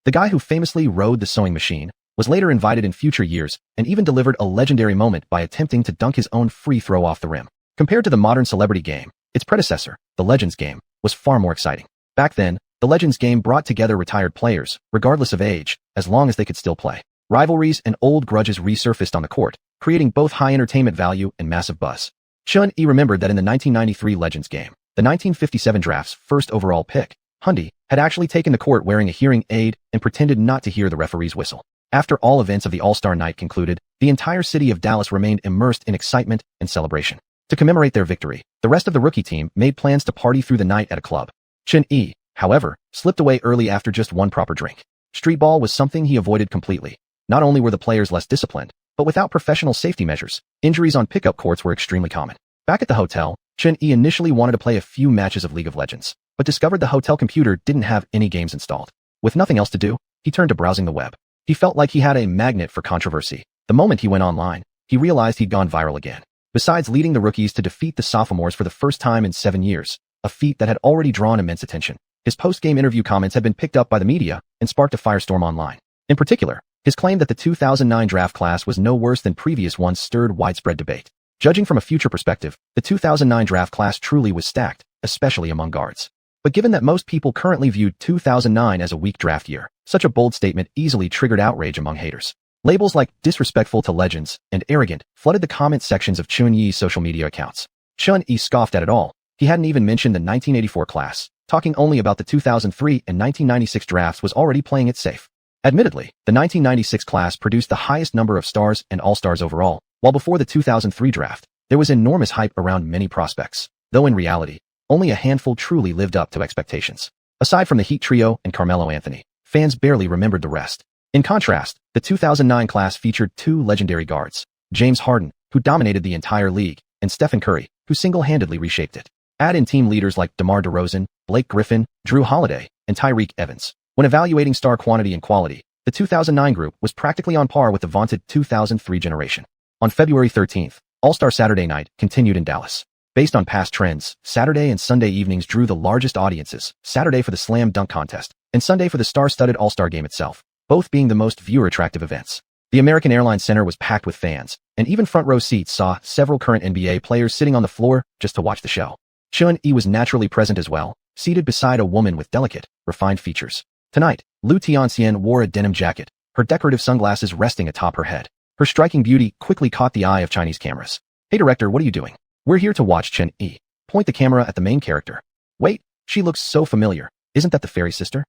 The guy who famously rode the sewing machine was later invited in future years and even delivered a legendary moment by attempting to dunk his own free throw off the rim. Compared to the modern celebrity game, its predecessor, the Legends game, was far more exciting. Back then, the Legends game brought together retired players, regardless of age, as long as they could still play. Rivalries and old grudges resurfaced on the court, creating both high entertainment value and massive buzz. Xuanhuan remembered that in the 1993 Legends game, the 1957 draft's first overall pick, Hundy, had actually taken the court wearing a hearing aid and pretended not to hear the referee's whistle. After all events of the All-Star Night concluded, the entire city of Dallas remained immersed in excitement and celebration. To commemorate their victory, the rest of the rookie team made plans to party through the night at a club. Xuanhuan, however, slipped away early after just one proper drink. Street ball was something he avoided completely. Not only were the players less disciplined, but without professional safety measures, injuries on pickup courts were extremely common. Back at the hotel, Xuanhuan initially wanted to play a few matches of League of Legends, but discovered the hotel computer didn't have any games installed. With nothing else to do, he turned to browsing the web. He felt like he had a magnet for controversy. The moment he went online, he realized he'd gone viral again. Besides leading the rookies to defeat the sophomores for the first time in 7 years, a feat that had already drawn immense attention, his post-game interview comments had been picked up by the media and sparked a firestorm online. In particular, his claim that the 2009 draft class was no worse than previous ones stirred widespread debate. Judging from a future perspective, the 2009 draft class truly was stacked, especially among guards. But given that most people currently viewed 2009 as a weak draft year, such a bold statement easily triggered outrage among haters. Labels like disrespectful to Legends and arrogant flooded the comment sections of Xuanhuan's social media accounts. Xuanhuan scoffed at it all. He hadn't even mentioned the 1984 class, talking only about the 2003 and 1996 drafts was already playing it safe. Admittedly, the 1996 class produced the highest number of stars and all-stars overall, while before the 2003 draft, there was enormous hype around many prospects, though in reality, only a handful truly lived up to expectations. Aside from the Heat trio and Carmelo Anthony, fans barely remembered the rest. In contrast, the 2009 class featured two legendary guards, James Harden, who dominated the entire league, and Stephen Curry, who single-handedly reshaped it. Add in team leaders like DeMar DeRozan, Blake Griffin, Drew Holiday, and Tyreke Evans. When evaluating star quantity and quality, the 2009 group was practically on par with the vaunted 2003 generation. On February 13th, All-Star Saturday Night continued in Dallas. Based on past trends, Saturday and Sunday evenings drew the largest audiences, Saturday for the slam dunk contest, and Sunday for the star-studded All-Star game itself, both being the most viewer-attractive events. The American Airlines Center was packed with fans, and even front-row seats saw several current NBA players sitting on the floor just to watch the show. Xuanhuan was naturally present as well, seated beside a woman with delicate, refined features. Tonight, xiuxian wore a denim jacket, her decorative sunglasses resting atop her head. Her striking beauty quickly caught the eye of Chinese cameras. "Hey director, what are you doing?" "We're here to watch Xuanhuan." Point the camera at the main character. "Wait, she looks so familiar. Isn't that the fairy sister?"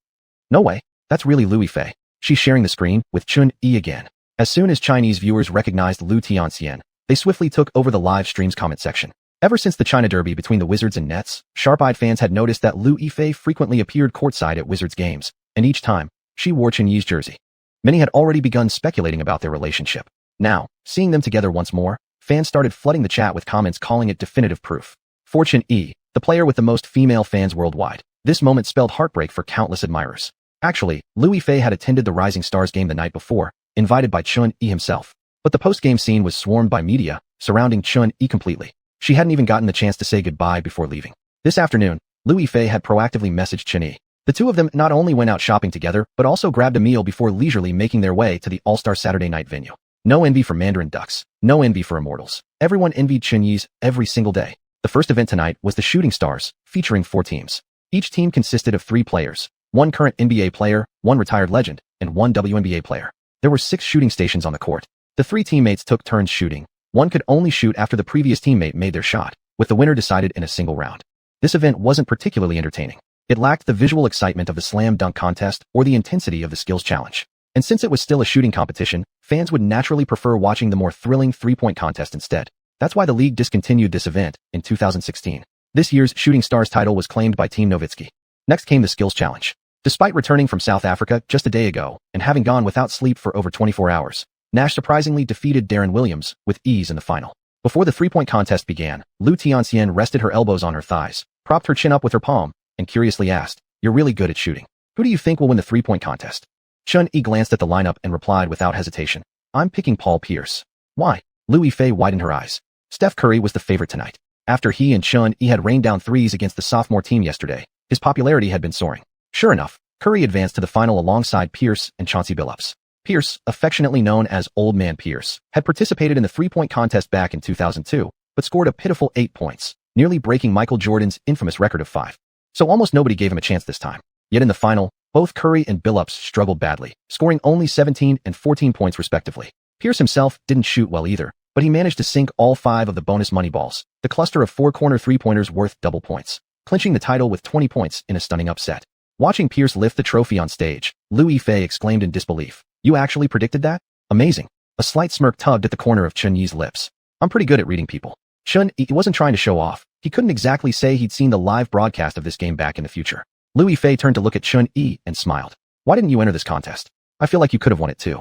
"No way, that's really Louis Fei." She's sharing the screen with Xuanhuan again. As soon as Chinese viewers recognized xiuxian, they swiftly took over the live stream's comment section. Ever since the China Derby between the Wizards and Nets, sharp-eyed fans had noticed that Louis Fei frequently appeared courtside at Wizards games, and each time, she wore Xuanhuan's jersey. Many had already begun speculating about their relationship. Now, seeing them together once more, fans started flooding the chat with comments calling it definitive proof. For Xuanhuan, the player with the most female fans worldwide, this moment spelled heartbreak for countless admirers. Actually, Louis Fei had attended the Rising Stars game the night before, invited by Xuanhuan himself. But the post-game scene was swarmed by media, surrounding Xuanhuan completely. She hadn't even gotten the chance to say goodbye before leaving. This afternoon, Louis Fei had proactively messaged Xuanhuan. The two of them not only went out shopping together, but also grabbed a meal before leisurely making their way to the All-Star Saturday Night venue. No envy for Mandarin Ducks, no envy for immortals. Everyone envied Xuanhuan's every single day. The first event tonight was the Shooting Stars, featuring 4 teams. Each team consisted of 3 players, 1 current NBA player, 1 retired legend, and 1 WNBA player. There were 6 shooting stations on the court. The 3 teammates took turns shooting. One could only shoot after the previous teammate made their shot, with the winner decided in a single round. This event wasn't particularly entertaining. It lacked the visual excitement of the slam dunk contest or the intensity of the skills challenge. And since it was still a shooting competition, fans would naturally prefer watching the more thrilling 3-point contest instead. That's why the league discontinued this event in 2016. This year's Shooting Stars title was claimed by Team Nowitzki. Next came the skills challenge. Despite returning from South Africa just a day ago and having gone without sleep for over 24 hours, Nash surprisingly defeated Darren Williams with ease in the final. Before the 3-point contest began, xiuxian rested her elbows on her thighs, propped her chin up with her palm, and curiously asked, "You're really good at shooting. Who do you think will win the 3-point contest?" Chun-Yi glanced at the lineup and replied without hesitation. I'm picking Paul Pierce. Why? Liu Yifei widened her eyes. Steph Curry was the favorite tonight. After he and Chun-Yi had rained down threes against the sophomore team yesterday, his popularity had been soaring. Sure enough, Curry advanced to the final alongside Pierce and Chauncey Billups. Pierce, affectionately known as Old Man Pierce, had participated in the three-point contest back in 2002, but scored a pitiful 8 points, nearly breaking Michael Jordan's infamous record of 5. So almost nobody gave him a chance this time. Yet in the final, both Curry and Billups struggled badly, scoring only 17 and 14 points respectively. Pierce himself didn't shoot well either, but he managed to sink all 5 of the bonus money balls, the cluster of 4-corner three-pointers worth double points, clinching the title with 20 points in a stunning upset. Watching Pierce lift the trophy on stage, Liu Yifei exclaimed in disbelief. You actually predicted that? Amazing. A slight smirk tugged at the corner of Chun-Yi's lips. I'm pretty good at reading people. Chun-Yi wasn't trying to show off. He couldn't exactly say he'd seen the live broadcast of this game back in the future. Liu Yifei turned to look at Chun-Yi and smiled. Why didn't you enter this contest? I feel like you could have won it too.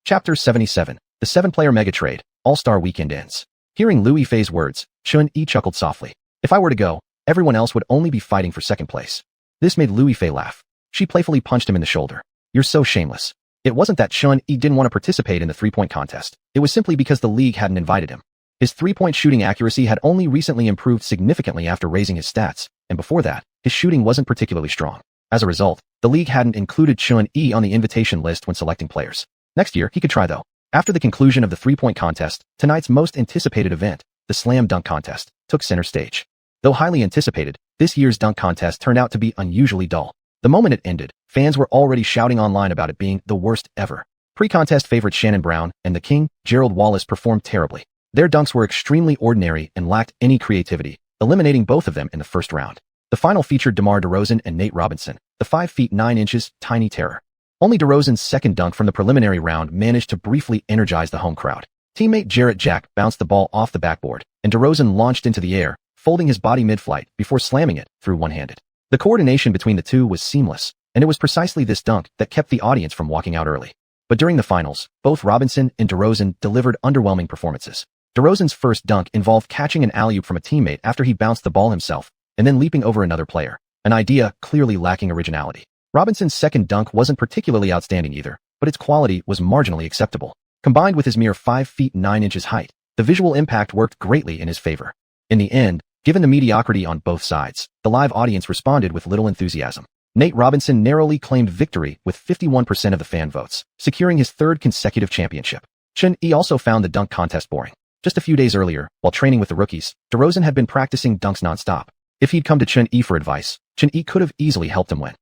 Chapter 77. The 7-player mega trade. All-Star Weekend ends. Hearing Liu Yifei's words, Chun-Yi chuckled softly. If I were to go, everyone else would only be fighting for second place. This made Liu Yifei laugh. She playfully punched him in the shoulder. You're so shameless. It wasn't that Chun-Yi didn't want to participate in the three-point contest. It was simply because the league hadn't invited him. His three-point shooting accuracy had only recently improved significantly after raising his stats, and before that, his shooting wasn't particularly strong. As a result, the league hadn't included Chun-Yi on the invitation list when selecting players. Next year, he could try though. After the conclusion of the three-point contest, tonight's most anticipated event, the slam dunk contest, took center stage. Though highly anticipated, this year's dunk contest turned out to be unusually dull. The moment it ended, fans were already shouting online about it being the worst ever. Pre-contest favorites Shannon Brown and the King, Gerald Wallace, performed terribly. Their dunks were extremely ordinary and lacked any creativity, eliminating both of them in the first round. The final featured DeMar DeRozan and Nate Robinson, the 5 feet 9 inches, tiny terror. Only DeRozan's second dunk from the preliminary round managed to briefly energize the home crowd. Teammate Jarrett Jack bounced the ball off the backboard, and DeRozan launched into the air, folding his body mid-flight before slamming it through one-handed. The coordination between the two was seamless, and it was precisely this dunk that kept the audience from walking out early. But during the finals, both Robinson and DeRozan delivered underwhelming performances. DeRozan's first dunk involved catching an alley-oop from a teammate after he bounced the ball himself, and then leaping over another player, an idea clearly lacking originality. Robinson's second dunk wasn't particularly outstanding either, but its quality was marginally acceptable. Combined with his mere 5 feet 9 inches height, the visual impact worked greatly in his favor. In the end, given the mediocrity on both sides, the live audience responded with little enthusiasm. Nate Robinson narrowly claimed victory with 51% of the fan votes, securing his third consecutive championship. Chun-Yi also found the dunk contest boring. Just a few days earlier, while training with the rookies, DeRozan had been practicing dunks nonstop. If he'd come to Chun-Yi for advice, Chun-Yi could have easily helped him win.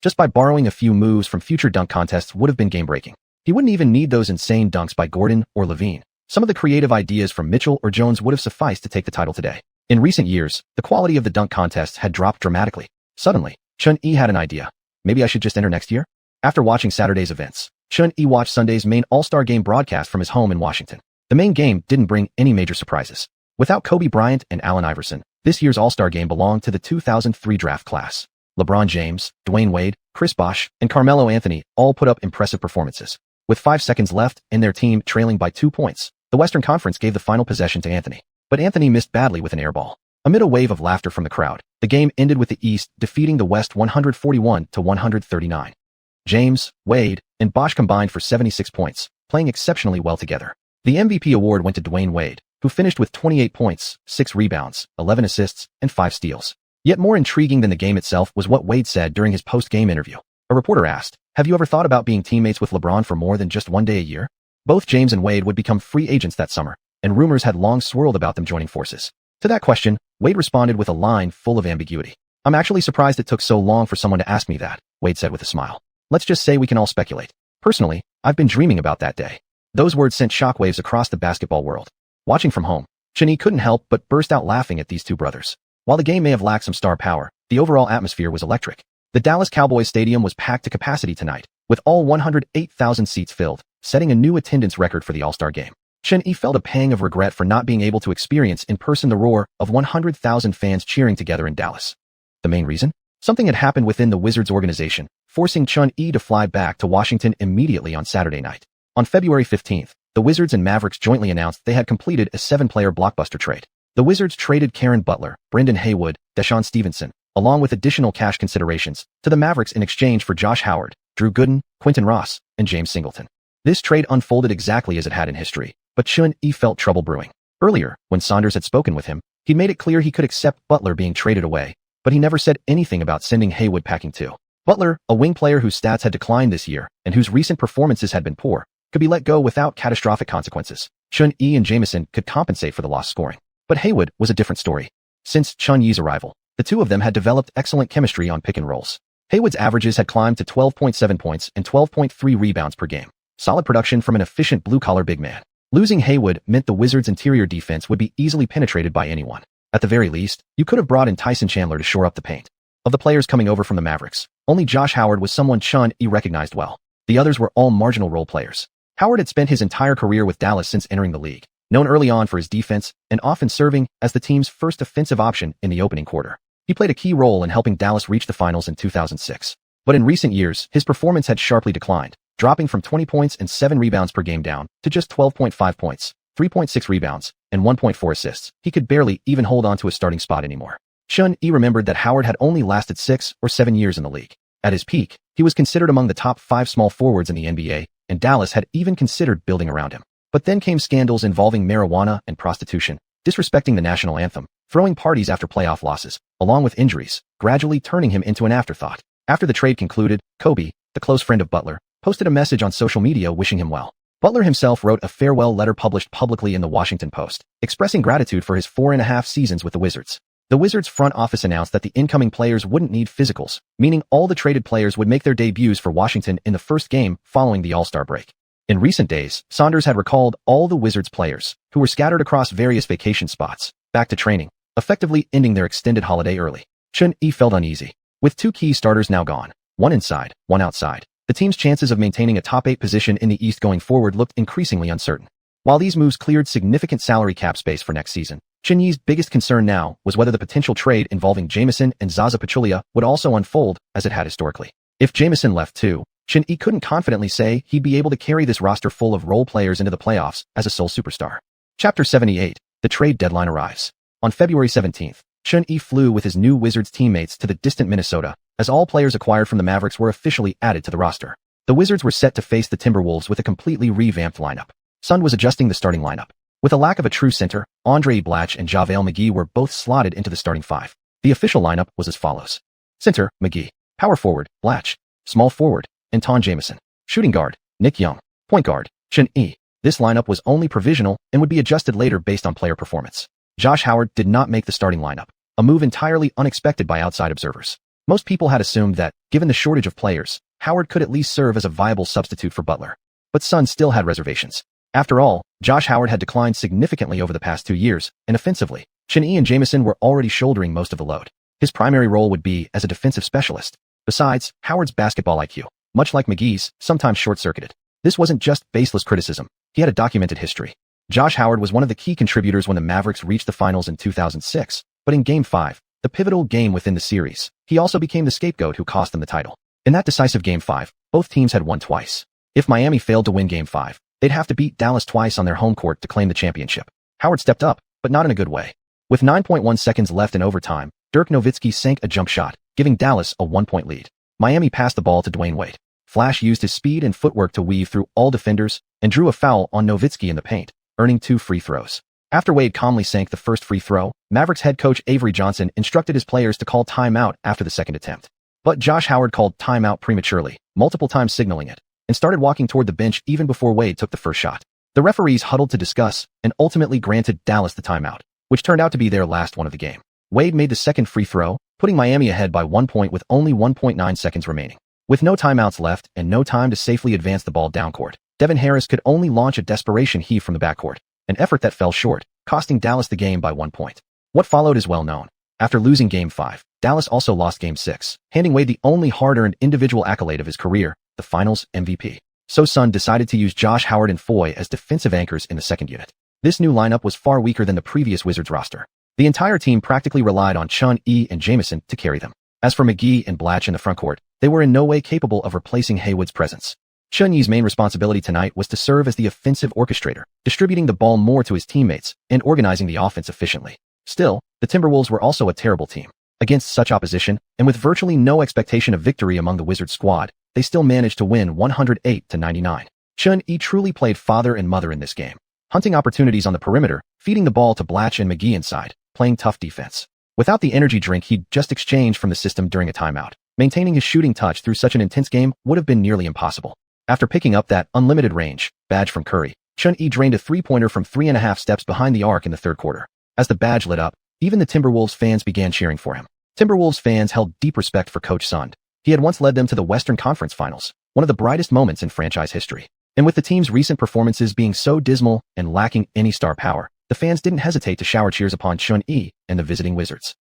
Just by borrowing a few moves from future dunk contests would have been game-breaking. He wouldn't even need those insane dunks by Gordon or Levine. Some of the creative ideas from Mitchell or Jones would have sufficed to take the title today. In recent years, the quality of the dunk contests had dropped dramatically. Suddenly, Chun-Yi had an idea. Maybe I should just enter next year? After watching Saturday's events, Chun-Yi watched Sunday's main All-Star Game broadcast from his home in Washington. The main game didn't bring any major surprises. Without Kobe Bryant and Allen Iverson, this year's All-Star Game belonged to the 2003 draft class. LeBron James, Dwayne Wade, Chris Bosh, and Carmelo Anthony all put up impressive performances. With 5 seconds left and their team trailing by 2 points, the Western Conference gave the final possession to Anthony. But Anthony missed badly with an air ball. Amid a wave of laughter from the crowd, the game ended with the East defeating the West 141-139. James, Wade, and Bosh combined for 76 points, playing exceptionally well together. The MVP award went to Dwayne Wade, who finished with 28 points, 6 rebounds, 11 assists, and 5 steals. Yet more intriguing than the game itself was what Wade said during his post-game interview. A reporter asked, "Have you ever thought about being teammates with LeBron for more than just one day a year?" Both James and Wade would become free agents that summer, and rumors had long swirled about them joining forces. To that question, Wade responded with a line full of ambiguity. "I'm actually surprised it took so long for someone to ask me that," Wade said with a smile. "Let's just say we can all speculate. Personally, I've been dreaming about that day." Those words sent shockwaves across the basketball world. Watching from home, Chun-Yi couldn't help but burst out laughing at these two brothers. While the game may have lacked some star power, the overall atmosphere was electric. The Dallas Cowboys stadium was packed to capacity tonight, with all 108,000 seats filled, setting a new attendance record for the All-Star Game. Chun-Yi felt a pang of regret for not being able to experience in person the roar of 100,000 fans cheering together in Dallas. The main reason? Something had happened within the Wizards organization, forcing Chun-Yi to fly back to Washington immediately on Saturday night. On February 15th, the Wizards and Mavericks jointly announced they had completed a 7-player blockbuster trade. The Wizards traded Karen Butler, Brendan Haywood, Deshaun Stevenson, along with additional cash considerations, to the Mavericks in exchange for Josh Howard, Drew Gooden, Quentin Ross, and James Singleton. This trade unfolded exactly as it had in history, but Xuan felt trouble brewing. Earlier, when Saunders had spoken with him, he'd made it clear he could accept Butler being traded away, but he never said anything about sending Haywood packing too. Butler, a wing player whose stats had declined this year and whose recent performances had been poor, could be let go without catastrophic consequences. Xuan and Jamison could compensate for the lost scoring. But Haywood was a different story. Since Chun-Yi's arrival, the two of them had developed excellent chemistry on pick and rolls. Haywood's averages had climbed to 12.7 points and 12.3 rebounds per game. Solid production from an efficient blue-collar big man. Losing Haywood meant the Wizards' interior defense would be easily penetrated by anyone. At the very least, you could have brought in Tyson Chandler to shore up the paint. Of the players coming over from the Mavericks, only Josh Howard was someone Chun-Yi recognized well. The others were all marginal role players. Howard had spent his entire career with Dallas since entering the league, known early on for his defense and often serving as the team's first offensive option in the opening quarter. He played a key role in helping Dallas reach the finals in 2006. But in recent years, his performance had sharply declined, dropping from 20 points and 7 rebounds per game down to just 12.5 points, 3.6 rebounds, and 1.4 assists. He could barely even hold on to a starting spot anymore. Chun-Yi remembered that Howard had only lasted 6 or 7 years in the league. At his peak, he was considered among the top 5 small forwards in the NBA, and Dallas had even considered building around him. But then came scandals involving marijuana and prostitution, disrespecting the national anthem, throwing parties after playoff losses, along with injuries, gradually turning him into an afterthought. After the trade concluded, Kobe, the close friend of Butler, posted a message on social media wishing him well. Butler himself wrote a farewell letter published publicly in the Washington Post, expressing gratitude for his 4.5 seasons with the Wizards. The Wizards front office announced that the incoming players wouldn't need physicals, meaning all the traded players would make their debuts for Washington in the first game following the All-Star break. In recent days, Saunders had recalled all the Wizards players, who were scattered across various vacation spots, back to training, effectively ending their extended holiday early. Chun-Yi felt uneasy. With 2 key starters now gone, one inside, one outside, the team's chances of maintaining a top 8 position in the East going forward looked increasingly uncertain. While these moves cleared significant salary cap space for next season, Chun-Yi's biggest concern now was whether the potential trade involving Jamison and Zaza Pachulia would also unfold as it had historically. If Jamison left too, Chun-Yi couldn't confidently say he'd be able to carry this roster full of role players into the playoffs as a sole superstar. Chapter 78, the trade deadline arrives. On February 17th, Chun-Yi flew with his new Wizards teammates to the distant Minnesota, as all players acquired from the Mavericks were officially added to the roster. The Wizards were set to face the Timberwolves with a completely revamped lineup. Sun was adjusting the starting lineup. With a lack of a true center, Andre Blatche and JaVale McGee were both slotted into the starting 5. The official lineup was as follows. Center, McGee. Power forward, Blatche. Small forward, Anton Jamison. Shooting guard, Nick Young. Point guard, Chun-Yi. This lineup was only provisional and would be adjusted later based on player performance. Josh Howard did not make the starting lineup, a move entirely unexpected by outside observers. Most people had assumed that, given the shortage of players, Howard could at least serve as a viable substitute for Butler. But Sun still had reservations. After all, Josh Howard had declined significantly over the past 2 years, and offensively, Chun-Yi and Jamison were already shouldering most of the load. His primary role would be as a defensive specialist. Besides, Howard's basketball IQ, much like McGee's, sometimes short-circuited. This wasn't just baseless criticism. He had a documented history. Josh Howard was one of the key contributors when the Mavericks reached the finals in 2006, but in Game 5, the pivotal game within the series, he also became the scapegoat who cost them the title. In that decisive Game 5, both teams had won twice. If Miami failed to win Game 5, they'd have to beat Dallas twice on their home court to claim the championship. Howard stepped up, but not in a good way. With 9.1 seconds left in overtime, Dirk Nowitzki sank a jump shot, giving Dallas a 1-point lead. Miami passed the ball to Dwayne Wade. Flash used his speed and footwork to weave through all defenders and drew a foul on Nowitzki in the paint, earning 2 free throws. After Wade calmly sank the first free throw, Mavericks head coach Avery Johnson instructed his players to call timeout after the second attempt. But Josh Howard called timeout prematurely, multiple times signaling it, and started walking toward the bench even before Wade took the first shot. The referees huddled to discuss and ultimately granted Dallas the timeout, which turned out to be their last one of the game. Wade made the second free throw, putting Miami ahead by 1 point with only 1.9 seconds remaining. With no timeouts left and no time to safely advance the ball downcourt, Devin Harris could only launch a desperation heave from the backcourt, an effort that fell short, costing Dallas the game by 1 point. What followed is well known. After losing Game 5, Dallas also lost Game 6, handing Wade the only hard-earned individual accolade of his career, the Finals MVP. So Sun decided to use Josh Howard and Foy as defensive anchors in the second unit. This new lineup was far weaker than the previous Wizards roster. The entire team practically relied on Chun-Yi and Jamison to carry them. As for McGee and Blatche in the frontcourt, they were in no way capable of replacing Haywood's presence. Chun-Yi's main responsibility tonight was to serve as the offensive orchestrator, distributing the ball more to his teammates and organizing the offense efficiently. Still, the Timberwolves were also a terrible team. Against such opposition, and with virtually no expectation of victory among the Wizards squad, they still managed to win 108-99. Xuan truly played father and mother in this game, hunting opportunities on the perimeter, feeding the ball to Blatch and McGee inside, playing tough defense. Without the energy drink he'd just exchanged from the system during a timeout, maintaining his shooting touch through such an intense game would have been nearly impossible. After picking up that unlimited range badge from Curry, Xuan drained a three-pointer from 3.5 steps behind the arc in the third quarter. As the badge lit up, even the Timberwolves fans began cheering for him. Timberwolves fans held deep respect for Coach Sund. He had once led them to the Western Conference Finals, one of the brightest moments in franchise history. And with the team's recent performances being so dismal and lacking any star power, the fans didn't hesitate to shower cheers upon Xuan and the visiting Wizards.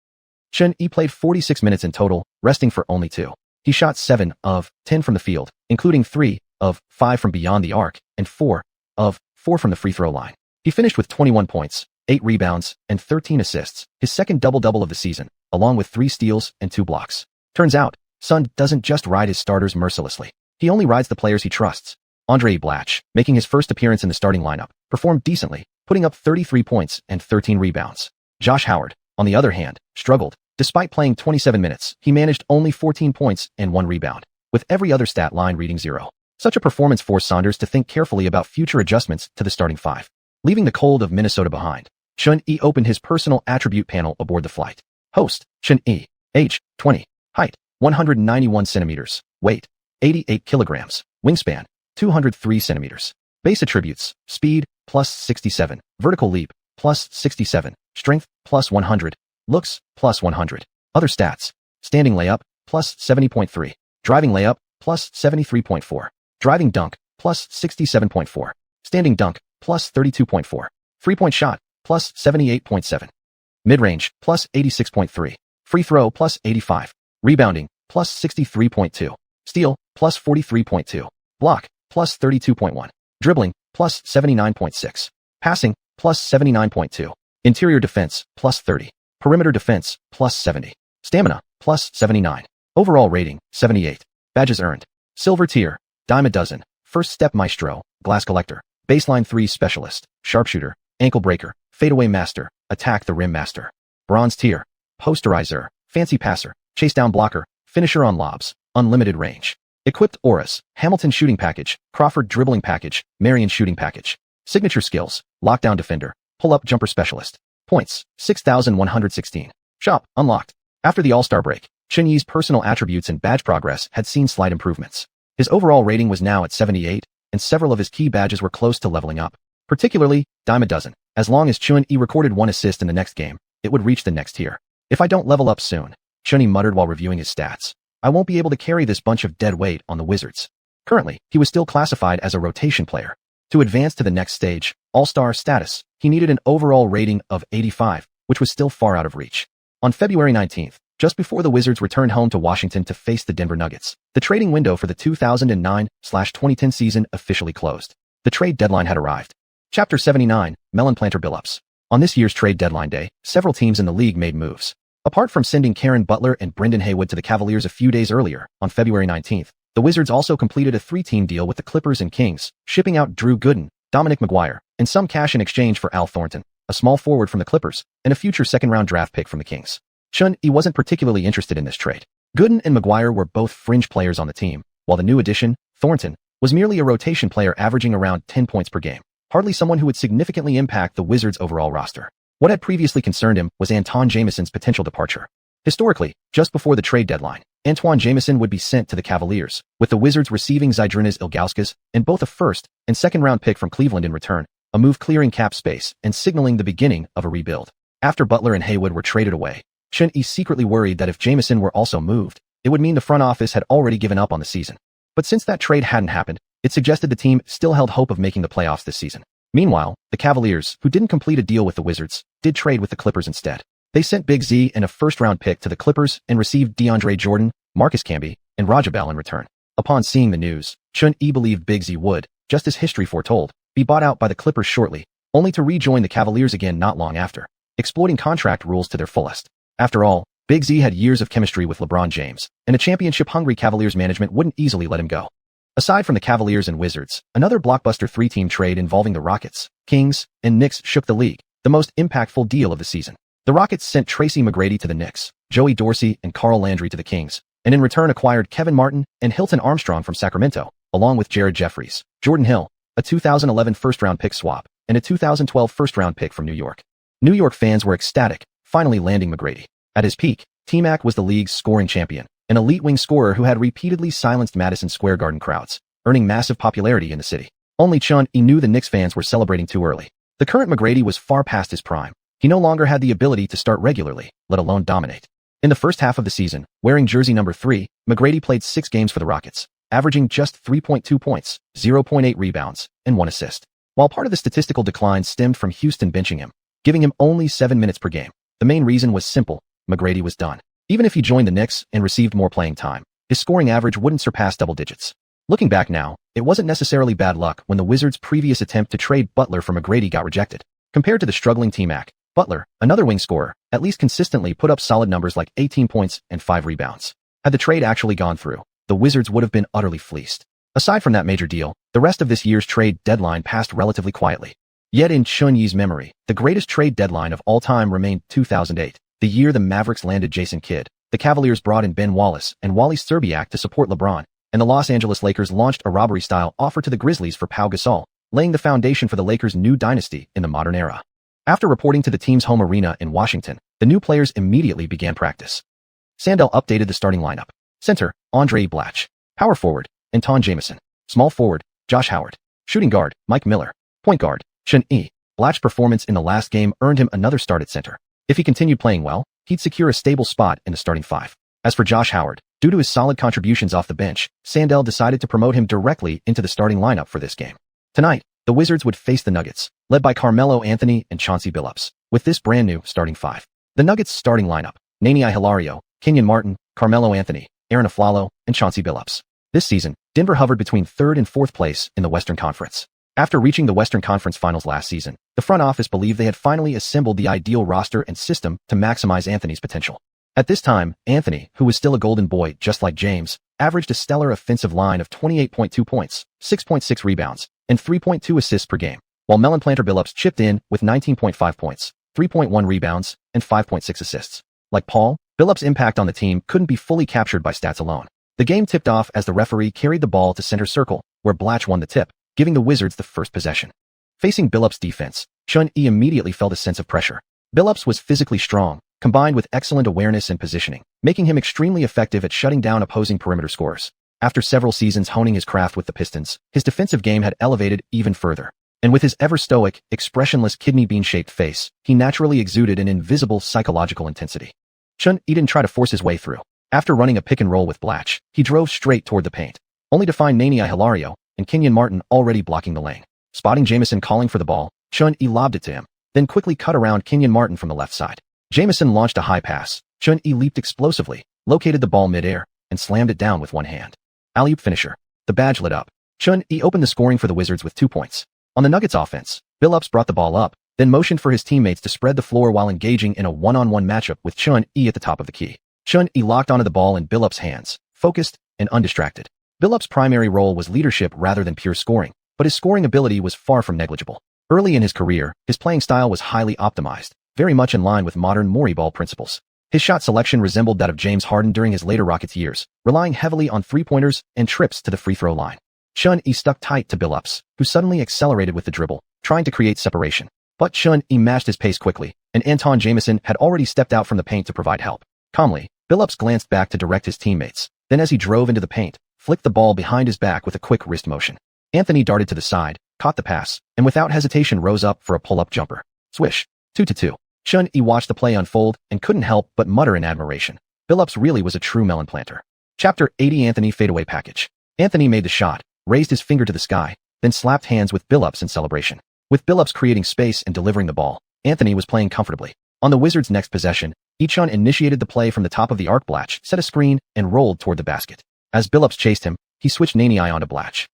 Xuan played 46 minutes in total, resting for only 2. He shot 7 of 10 from the field, including 3 of 5 from beyond the arc and 4 of 4 from the free throw line. He finished with 21 points, 8 rebounds, and 13 assists, his second double-double of the season, along with 3 steals and 2 blocks. Turns out, Sund doesn't just ride his starters mercilessly. He only rides the players he trusts. Andre Blatch, making his first appearance in the starting lineup, performed decently, putting up 33 points and 13 rebounds. Josh Howard, on the other hand, struggled. Despite playing 27 minutes, he managed only 14 points and 1 rebound, with every other stat line reading 0. Such a performance forced Saunders to think carefully about future adjustments to the starting 5. Leaving the cold of Minnesota behind, Xuan opened his personal attribute panel aboard the flight. Host, Xuan age, 20, height, 191 centimeters, weight, 88 kilograms, wingspan, 203 centimeters. Base attributes, speed, plus 67, vertical leap, plus 67, strength, plus 100, looks, plus 100. Other stats, standing layup, plus 70.3, driving layup, plus 73.4, driving dunk, plus 67.4, standing dunk, plus 32.4, three-point shot, plus 78.7, mid-range, plus 86.3, free throw, plus 85, rebounding, plus 63.2, steal, plus 43.2, block, plus 32.1, dribbling, plus 79.6, passing, plus 79.2, interior defense, plus 30, perimeter defense, plus 70, stamina, plus 79, overall rating, 78, badges earned, silver tier, dime a dozen, first step maestro, glass collector, baseline 3 specialist, sharpshooter, ankle breaker, fadeaway master, attack the rim master, bronze tier, posterizer, fancy passer, chase down blocker, finisher on lobs, unlimited range. Equipped auras, Hamilton shooting package, Crawford dribbling package, Marion shooting package. Signature skills, lockdown defender, pull-up jumper specialist. Points, 6,116. Shop, unlocked. After the All-Star break, Xuan personal attributes and badge progress had seen slight improvements. His overall rating was now at 78, and several of his key badges were close to leveling up. Particularly, dime a dozen. As long as Xuan recorded 1 assist in the next game, it would reach the next tier. If I don't level up soon, Xuan muttered while reviewing his stats, I won't be able to carry this bunch of dead weight on the Wizards. Currently, he was still classified as a rotation player. To advance to the next stage, All-Star status, he needed an overall rating of 85, which was still far out of reach. On February 19th, just before the Wizards returned home to Washington to face the Denver Nuggets, the trading window for the 2009/2010 season officially closed. The trade deadline had arrived. Chapter 79, Melon Planter Billups. On this year's trade deadline day, several teams in the league made moves. Apart from sending Karen Butler and Brendan Haywood to the Cavaliers a few days earlier, on February 19th, the Wizards also completed a 3-team deal with the Clippers and Kings, shipping out Drew Gooden, Dominic McGuire, and some cash in exchange for Al Thornton, a small forward from the Clippers, and a future second-round draft pick from the Kings. Xuan wasn't particularly interested in this trade. Gooden and McGuire were both fringe players on the team, while the new addition, Thornton, was merely a rotation player averaging around 10 points per game, hardly someone who would significantly impact the Wizards' overall roster. What had previously concerned him was Antawn Jamison's potential departure. Historically, just before the trade deadline, Antawn Jamison would be sent to the Cavaliers, with the Wizards receiving Zydrunas Ilgauskas and both a first and second-round pick from Cleveland in return, a move clearing cap space and signaling the beginning of a rebuild. After Butler and Haywood were traded away, Xuan secretly worried that if Jamison were also moved, it would mean the front office had already given up on the season. But since that trade hadn't happened, it suggested the team still held hope of making the playoffs this season. Meanwhile, the Cavaliers, who didn't complete a deal with the Wizards, did trade with the Clippers instead. They sent Big Z and a first-round pick to the Clippers and received DeAndre Jordan, Marcus Camby, and Raja Bell in return. Upon seeing the news, Xuan believed Big Z would, just as history foretold, be bought out by the Clippers shortly, only to rejoin the Cavaliers again not long after, exploiting contract rules to their fullest. After all, Big Z had years of chemistry with LeBron James, and a championship-hungry Cavaliers management wouldn't easily let him go. Aside from the Cavaliers and Wizards, another blockbuster 3-team trade involving the Rockets, Kings, and Knicks shook the league, the most impactful deal of the season. The Rockets sent Tracy McGrady to the Knicks, Joey Dorsey and Carl Landry to the Kings, and in return acquired Kevin Martin and Hilton Armstrong from Sacramento, along with Jared Jeffries, Jordan Hill, a 2011 first-round pick swap, and a 2012 first-round pick from New York. New York fans were ecstatic, finally landing McGrady. At his peak, T-Mac was the league's scoring champion, an elite wing scorer who had repeatedly silenced Madison Square Garden crowds, earning massive popularity in the city. Only Chun-Yi knew the Knicks fans were celebrating too early. The current McGrady was far past his prime. He no longer had the ability to start regularly, let alone dominate. In the first half of the season, wearing jersey number 3, McGrady played 6 games for the Rockets, averaging just 3.2 points, 0.8 rebounds, and 1 assist. While part of the statistical decline stemmed from Houston benching him, giving him only 7 minutes per game, the main reason was simple: McGrady was done. Even if he joined the Knicks and received more playing time, his scoring average wouldn't surpass double digits. Looking back now, it wasn't necessarily bad luck when the Wizards' previous attempt to trade Butler for McGrady got rejected. Compared to the struggling T-Mac, Butler, another wing scorer, at least consistently put up solid numbers like 18 points and 5 rebounds. Had the trade actually gone through, the Wizards would have been utterly fleeced. Aside from that major deal, the rest of this year's trade deadline passed relatively quietly. Yet in Chun-Yi's memory, the greatest trade deadline of all time remained 2008, the year the Mavericks landed Jason Kidd, the Cavaliers brought in Ben Wallace and Wally Szczerbiak to support LeBron, and the Los Angeles Lakers launched a robbery-style offer to the Grizzlies for Pau Gasol, laying the foundation for the Lakers' new dynasty in the modern era. After reporting to the team's home arena in Washington, the new players immediately began practice. Sandell updated the starting lineup. Center, Andre Blatche. Power forward, Anton Jamison. Small forward, Josh Howard. Shooting guard, Mike Miller. Point guard, Chun-Yi. Blatche's performance in the last game earned him another start at center. If he continued playing well, he'd secure a stable spot in the starting 5. As for Josh Howard, due to his solid contributions off the bench, Sandell decided to promote him directly into the starting lineup for this game. Tonight, the Wizards would face the Nuggets, led by Carmelo Anthony and Chauncey Billups, with this brand new starting 5. The Nuggets' starting lineup: Nani Hilario, Kenyon Martin, Carmelo Anthony, Aaron Aflalo, and Chauncey Billups. This season, Denver hovered between 3rd and 4th place in the Western Conference. After reaching the Western Conference Finals last season, the front office believed they had finally assembled the ideal roster and system to maximize Anthony's potential. At this time, Anthony, who was still a golden boy just like James, averaged a stellar offensive line of 28.2 points, 6.6 rebounds, and 3.2 assists per game, while Melon Planter Billups chipped in with 19.5 points, 3.1 rebounds, and 5.6 assists. Like Paul, Billups' impact on the team couldn't be fully captured by stats alone. The game tipped off as the referee carried the ball to center circle, where Blatche won the tip, giving the Wizards the first possession. Facing Billups' defense, Chun-Yi immediately felt a sense of pressure. Billups was physically strong, combined with excellent awareness and positioning, making him extremely effective at shutting down opposing perimeter scorers. After several seasons honing his craft with the Pistons, his defensive game had elevated even further. And with his ever-stoic, expressionless kidney bean-shaped face, he naturally exuded an invisible psychological intensity. Chun-Yi didn't try to force his way through. After running a pick-and-roll with Blatche, he drove straight toward the paint, only to find Nani Hilario and Kenyon Martin already blocking the lane. Spotting Jamison calling for the ball, Chun-Yi lobbed it to him, then quickly cut around Kenyon Martin from the left side. Jamison launched a high pass. Chun-Yi leaped explosively, located the ball mid-air, and slammed it down with one hand. Alley-oop finisher. The badge lit up. Chun-Yi opened the scoring for the Wizards with 2 points. On the Nuggets offense, Billups brought the ball up, then motioned for his teammates to spread the floor while engaging in a one-on-one matchup with Chun-Yi at the top of the key. Chun-Yi locked onto the ball in Billups' hands, focused and undistracted. Billups' primary role was leadership rather than pure scoring, but his scoring ability was far from negligible. Early in his career, his playing style was highly optimized, very much in line with modern Morey ball principles. His shot selection resembled that of James Harden during his later Rockets years, relying heavily on three-pointers and trips to the free throw line. Chun-Yi stuck tight to Billups, who suddenly accelerated with the dribble, trying to create separation. But Chun-Yi matched his pace quickly, and Anton Jamison had already stepped out from the paint to provide help. Calmly, Billups glanced back to direct his teammates, then as he drove into the paint, flicked the ball behind his back with a quick wrist motion. Anthony darted to the side, caught the pass, and without hesitation rose up for a pull-up jumper. Swish. 2-2. Chun-Yi watched the play unfold and couldn't help but mutter in admiration. Billups really was a true melon planter. Chapter 80 Anthony fadeaway package. Anthony made the shot, raised his finger to the sky, then slapped hands with Billups in celebration. With Billups creating space and delivering the ball, Anthony was playing comfortably. On the Wizards' next possession, xiuxian initiated the play from the top of the arc. Blatche set a screen and rolled toward the basket. As Billups chased him, he switched Nani onto Blatche.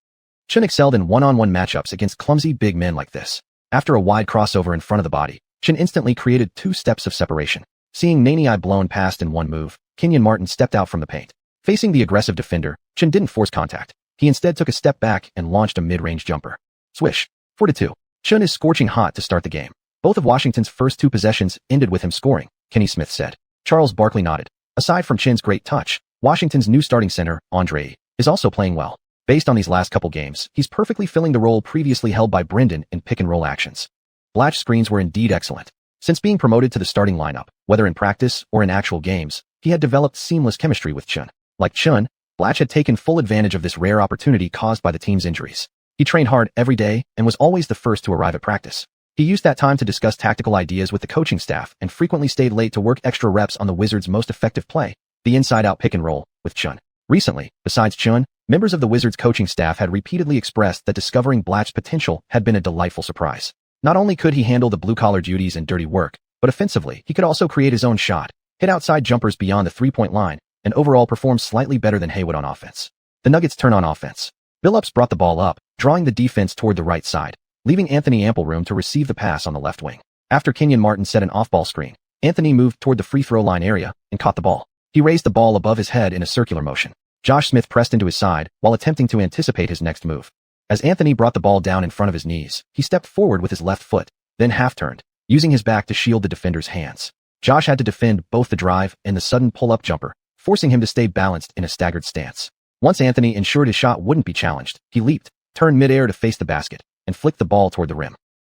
Chun excelled in one-on-one matchups against clumsy big men like this. After a wide crossover in front of the body, Chun instantly created 2 steps of separation. Seeing Nani blown past in one move, Kenyon Martin stepped out from the paint. Facing the aggressive defender, Chun didn't force contact. He instead took a step back and launched a mid-range jumper. Swish. 4-2. Chun is scorching hot to start the game. Both of Washington's first 2 possessions ended with him scoring, Kenny Smith said. Charles Barkley nodded. Aside from Chun's great touch, Washington's new starting center, Andre, is also playing well. Based on these last couple games, he's perfectly filling the role previously held by Brendan in pick-and-roll actions. Blatch's screens were indeed excellent. Since being promoted to the starting lineup, whether in practice or in actual games, he had developed seamless chemistry with Chun. Like Chun, Blatch had taken full advantage of this rare opportunity caused by the team's injuries. He trained hard every day and was always the first to arrive at practice. He used that time to discuss tactical ideas with the coaching staff and frequently stayed late to work extra reps on the Wizards' most effective play, the inside-out pick-and-roll, with Chun. Recently, besides Chun, members of the Wizards' coaching staff had repeatedly expressed that discovering Blatch's potential had been a delightful surprise. Not only could he handle the blue-collar duties and dirty work, but offensively, he could also create his own shot, hit outside jumpers beyond the three-point line, and overall perform slightly better than Haywood on offense. The Nuggets turn on offense. Billups brought the ball up, drawing the defense toward the right side, leaving Anthony ample room to receive the pass on the left wing. After Kenyon Martin set an off-ball screen, Anthony moved toward the free throw line area and caught the ball. He raised the ball above his head in a circular motion. Josh Smith pressed into his side while attempting to anticipate his next move. As Anthony brought the ball down in front of his knees, he stepped forward with his left foot, then half-turned, using his back to shield the defender's hands. Josh had to defend both the drive and the sudden pull-up jumper, forcing him to stay balanced in a staggered stance. Once Anthony ensured his shot wouldn't be challenged, he leaped, turned midair to face the basket, and flicked the ball toward the rim.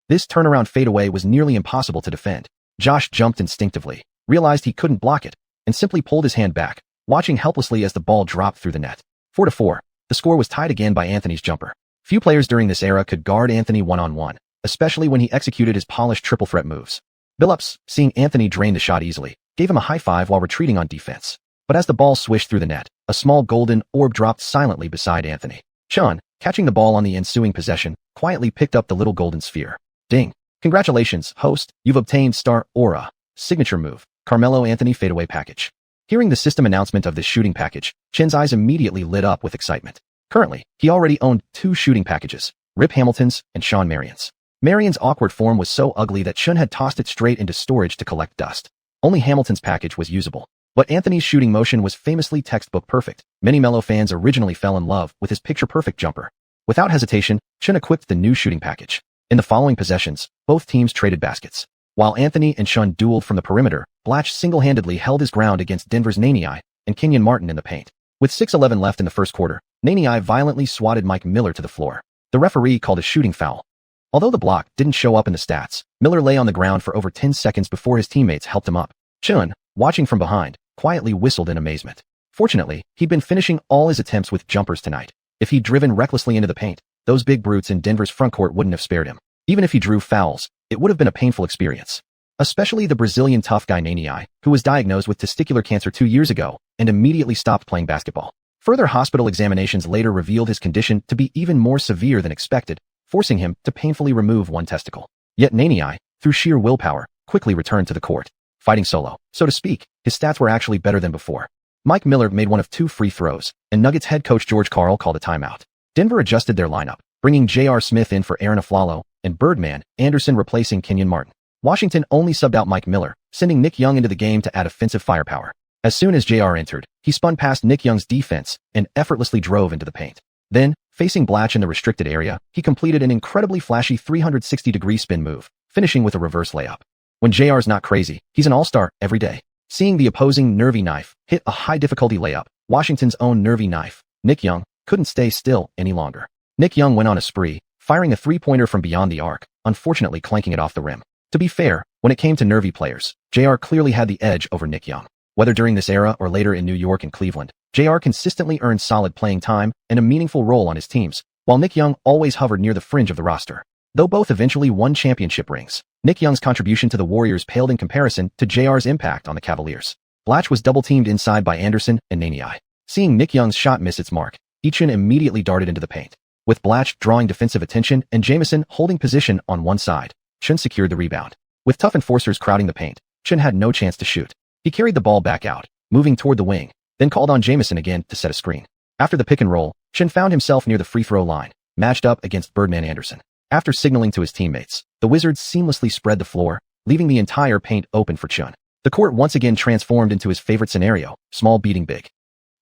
This turnaround fadeaway was nearly impossible to defend. Josh jumped instinctively, realized he couldn't block it, and simply pulled his hand back, watching helplessly as the ball dropped through the net. 4-4. The score was tied again by Anthony's jumper. Few players during this era could guard Anthony one-on-one, especially when he executed his polished triple threat moves. Billups, seeing Anthony drain the shot easily, gave him a high five while retreating on defense. But as the ball swished through the net, a small golden orb dropped silently beside Anthony. Chun, catching the ball on the ensuing possession, quietly picked up the little golden sphere. Ding. Congratulations, host, you've obtained Star Aura. Signature move, Carmelo Anthony fadeaway package. Hearing the system announcement of this shooting package, Chen's eyes immediately lit up with excitement. Currently, he already owned 2 shooting packages, Rip Hamilton's and Sean Marion's. Marion's awkward form was so ugly that Chen had tossed it straight into storage to collect dust. Only Hamilton's package was usable. But Anthony's shooting motion was famously textbook perfect. Many Melo fans originally fell in love with his picture-perfect jumper. Without hesitation, Chen equipped the new shooting package. In the following possessions, both teams traded baskets. While Anthony and Chun dueled from the perimeter, Blatch single-handedly held his ground against Denver's Nani and Kenyon Martin in the paint. With 6:11 left in the first quarter, Nani violently swatted Mike Miller to the floor. The referee called a shooting foul. Although the block didn't show up in the stats, Miller lay on the ground for over 10 seconds before his teammates helped him up. Chun, watching from behind, quietly whistled in amazement. Fortunately, he'd been finishing all his attempts with jumpers tonight. If he'd driven recklessly into the paint, those big brutes in Denver's frontcourt wouldn't have spared him. Even if he drew fouls, it would have been a painful experience. Especially the Brazilian tough guy Nani, who was diagnosed with testicular cancer 2 years ago and immediately stopped playing basketball. Further hospital examinations later revealed his condition to be even more severe than expected, forcing him to painfully remove one testicle. Yet Nani, through sheer willpower, quickly returned to the court. Fighting solo, so to speak, his stats were actually better than before. Mike Miller made one of 2 free throws, and Nuggets head coach George Karl called a timeout. Denver adjusted their lineup, bringing J.R. Smith in for Aaron Aflalo, and Birdman Anderson replacing Kenyon Martin. Washington only subbed out Mike Miller, sending Nick Young into the game to add offensive firepower. As soon as J.R. entered, he spun past Nick Young's defense and effortlessly drove into the paint. Then, facing Blatch in the restricted area, he completed an incredibly flashy 360-degree spin move, finishing with a reverse layup. When JR's not crazy, he's an all-star every day. Seeing the opposing nervy knife hit a high-difficulty layup, Washington's own nervy knife, Nick Young, couldn't stay still any longer. Nick Young went on a spree, firing a three-pointer from beyond the arc, unfortunately clanking it off the rim. To be fair, when it came to nervy players, JR clearly had the edge over Nick Young. Whether during this era or later in New York and Cleveland, JR consistently earned solid playing time and a meaningful role on his teams, while Nick Young always hovered near the fringe of the roster. Though both eventually won championship rings, Nick Young's contribution to the Warriors paled in comparison to JR's impact on the Cavaliers. Blatch was double-teamed inside by Anderson and Nani. Seeing Nick Young's shot miss its mark, xiuxian immediately darted into the paint. With Blatch drawing defensive attention and Jamison holding position on one side, Chun secured the rebound. With tough enforcers crowding the paint, Chun had no chance to shoot. He carried the ball back out, moving toward the wing, then called on Jamison again to set a screen. After the pick and roll, Chun found himself near the free throw line, matched up against Birdman Anderson. After signaling to his teammates, the Wizards seamlessly spread the floor, leaving the entire paint open for Chun. The court once again transformed into his favorite scenario, small beating big.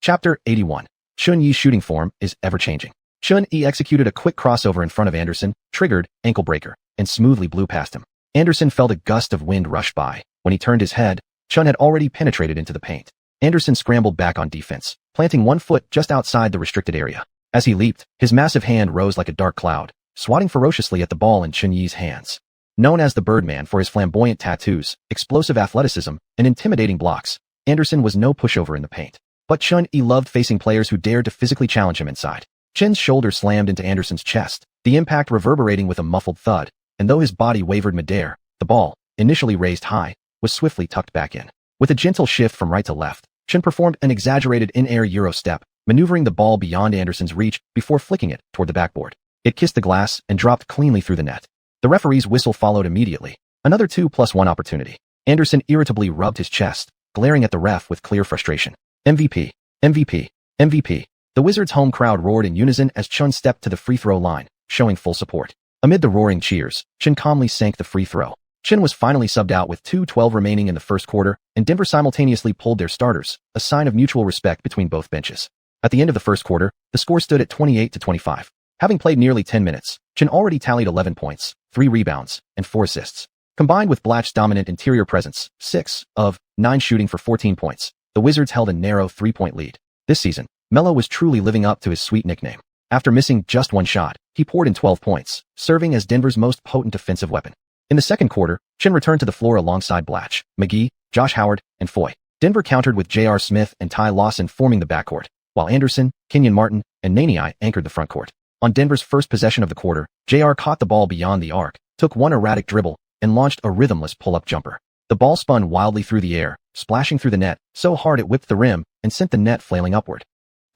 Chapter 81. Chun Yi's shooting form is ever-changing. Chun Yi executed a quick crossover in front of Anderson, triggered, ankle breaker, and smoothly blew past him. Anderson felt a gust of wind rush by. When he turned his head, Chun had already penetrated into the paint. Anderson scrambled back on defense, planting one foot just outside the restricted area. As he leaped, his massive hand rose like a dark cloud, swatting ferociously at the ball in Chun Yi's hands. Known as the Birdman for his flamboyant tattoos, explosive athleticism, and intimidating blocks, Anderson was no pushover in the paint. But Chun Yi loved facing players who dared to physically challenge him inside. Chin's shoulder slammed into Anderson's chest, the impact reverberating with a muffled thud, and though his body wavered midair, the ball, initially raised high, was swiftly tucked back in. With a gentle shift from right to left, Chin performed an exaggerated in-air Euro step, maneuvering the ball beyond Anderson's reach before flicking it toward the backboard. It kissed the glass and dropped cleanly through the net. The referee's whistle followed immediately. Another 2+1 opportunity. Anderson irritably rubbed his chest, glaring at the ref with clear frustration. MVP, MVP, MVP. The Wizards' home crowd roared in unison as Chun stepped to the free throw line, showing full support. Amid the roaring cheers, Chin calmly sank the free throw. Chin was finally subbed out with 2:12 remaining in the first quarter, and Denver simultaneously pulled their starters, a sign of mutual respect between both benches. At the end of the first quarter, the score stood at 28-25. Having played nearly 10 minutes, Chin already tallied 11 points, 3 rebounds, and 4 assists. Combined with Blatch's dominant interior presence, 6 of 9 shooting for 14 points, the Wizards held a narrow 3-point lead. This season, Melo was truly living up to his sweet nickname. After missing just one shot, he poured in 12 points, serving as Denver's most potent defensive weapon. In the second quarter, Chin returned to the floor alongside Blatch, McGee, Josh Howard, and Foy. Denver countered with J.R. Smith and Ty Lawson forming the backcourt, while Anderson, Kenyon Martin, and Nani anchored the frontcourt. On Denver's first possession of the quarter, J.R. caught the ball beyond the arc, took one erratic dribble, and launched a rhythmless pull-up jumper. The ball spun wildly through the air, splashing through the net, so hard it whipped the rim and sent the net flailing upward.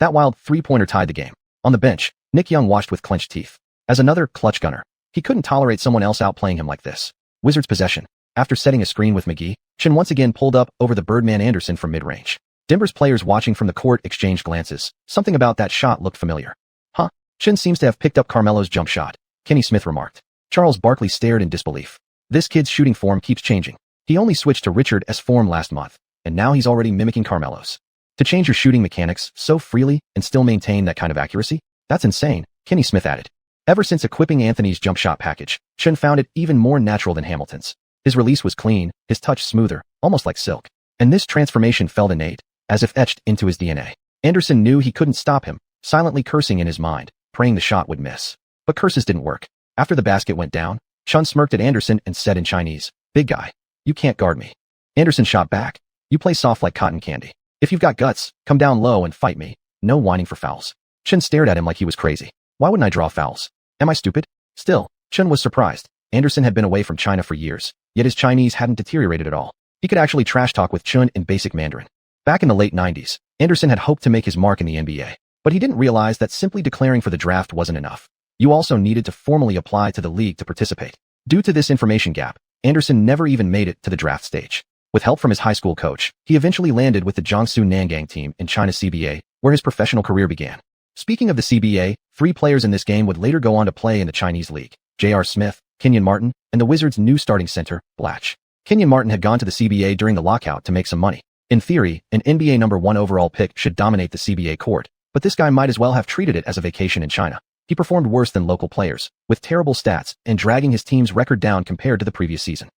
That wild three-pointer tied the game. On the bench, Nick Young watched with clenched teeth. As another clutch gunner, he couldn't tolerate someone else outplaying him like this. Wizards possession. After setting a screen with McGee, Chin once again pulled up over the Birdman Anderson from mid-range. Denver's players watching from the court exchanged glances. Something about that shot looked familiar. Huh? Chin seems to have picked up Carmelo's jump shot, Kenny Smith remarked. Charles Barkley stared in disbelief. This kid's shooting form keeps changing. He only switched to Richard S. form last month, and now he's already mimicking Carmelo's. To change your shooting mechanics so freely and still maintain that kind of accuracy? That's insane, Kenny Smith added. Ever since equipping Anthony's jump shot package, Chin found it even more natural than Hamilton's. His release was clean, his touch smoother, almost like silk. And this transformation felt innate, as if etched into his DNA. Anderson knew he couldn't stop him, silently cursing in his mind, praying the shot would miss. But curses didn't work. After the basket went down, Chun smirked at Anderson and said in Chinese, "Big guy, you can't guard me." Anderson shot back, "You play soft like cotton candy. If you've got guts, come down low and fight me. No whining for fouls." Chin stared at him like he was crazy. Why wouldn't I draw fouls? Am I stupid? Still, Chin was surprised. Anderson had been away from China for years, yet his Chinese hadn't deteriorated at all. He could actually trash talk with Chun in basic Mandarin. Back in the late 90s, Anderson had hoped to make his mark in the NBA, but he didn't realize that simply declaring for the draft wasn't enough. You also needed to formally apply to the league to participate. Due to this information gap, Anderson never even made it to the draft stage. With help from his high school coach, he eventually landed with the Jiangsu Nangang team in China's CBA, where his professional career began. Speaking of the CBA, 3 players in this game would later go on to play in the Chinese league: J.R. Smith, Kenyon Martin, and the Wizards' new starting center, Blatch. Kenyon Martin had gone to the CBA during the lockout to make some money. In theory, an NBA number 1 overall pick should dominate the CBA court, but this guy might as well have treated it as a vacation in China. He performed worse than local players, with terrible stats and dragging his team's record down compared to the previous season.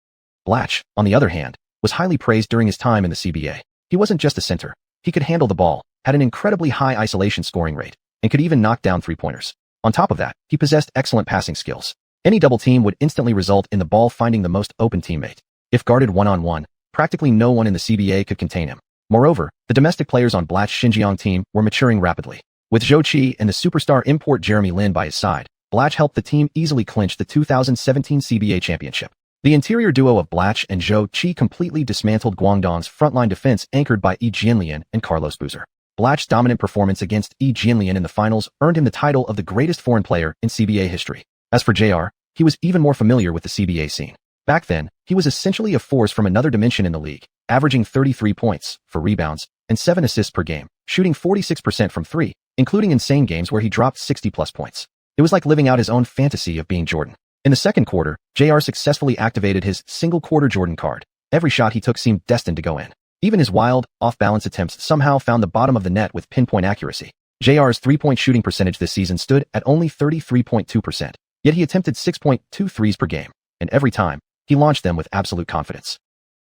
Blatch, on the other hand, was highly praised during his time in the CBA. He wasn't just a center. He could handle the ball, had an incredibly high isolation scoring rate, and could even knock down three-pointers. On top of that, he possessed excellent passing skills. Any double team would instantly result in the ball finding the most open teammate. If guarded one-on-one, practically no one in the CBA could contain him. Moreover, the domestic players on Blatch's Xinjiang team were maturing rapidly. With Zhou Qi and the superstar import Jeremy Lin by his side, Blatch helped the team easily clinch the 2017 CBA championship. The interior duo of Blatch and Zhou Qi completely dismantled Guangdong's frontline defense anchored by Yi Jianlian and Carlos Boozer. Blatch's dominant performance against Yi Jianlian in the finals earned him the title of the greatest foreign player in CBA history. As for JR, he was even more familiar with the CBA scene. Back then, he was essentially a force from another dimension in the league, averaging 33 points, 4 rebounds, and 7 assists per game, shooting 46% from 3, including insane games where he dropped 60-plus points. It was like living out his own fantasy of being Jordan. In the second quarter, JR successfully activated his single-quarter Jordan card. Every shot he took seemed destined to go in. Even his wild, off-balance attempts somehow found the bottom of the net with pinpoint accuracy. JR's three-point shooting percentage this season stood at only 33.2%, yet he attempted 6.2 threes per game, and every time, he launched them with absolute confidence.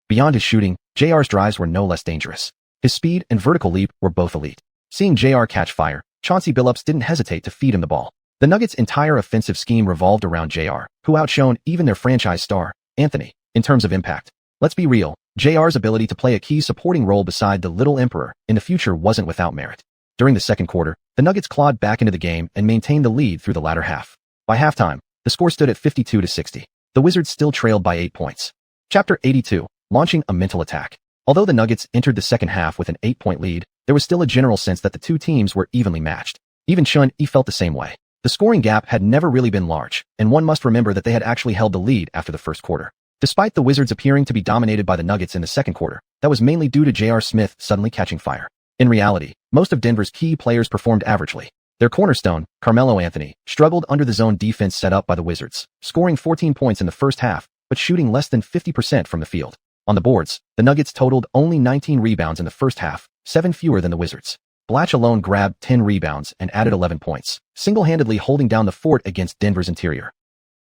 Beyond his shooting, JR's drives were no less dangerous. His speed and vertical leap were both elite. Seeing JR catch fire, Chauncey Billups didn't hesitate to feed him the ball. The Nuggets' entire offensive scheme revolved around JR, who outshone even their franchise star, Anthony, in terms of impact. Let's be real, JR's ability to play a key supporting role beside the Little Emperor in the future wasn't without merit. During the second quarter, the Nuggets clawed back into the game and maintained the lead through the latter half. By halftime, the score stood at 52-60. The Wizards still trailed by 8 points. Chapter 82, Launching a Mental Attack. Although the Nuggets entered the second half with an 8-point lead, there was still a general sense that the two teams were evenly matched. Even Xuanhuan felt the same way. The scoring gap had never really been large, and one must remember that they had actually held the lead after the first quarter. Despite the Wizards appearing to be dominated by the Nuggets in the second quarter, that was mainly due to J.R. Smith suddenly catching fire. In reality, most of Denver's key players performed averagely. Their cornerstone, Carmelo Anthony, struggled under the zone defense set up by the Wizards, scoring 14 points in the first half, but shooting less than 50% from the field. On the boards, the Nuggets totaled only 19 rebounds in the first half, 7 fewer than the Wizards. Blatche alone grabbed 10 rebounds and added 11 points, single-handedly holding down the fort against Denver's interior.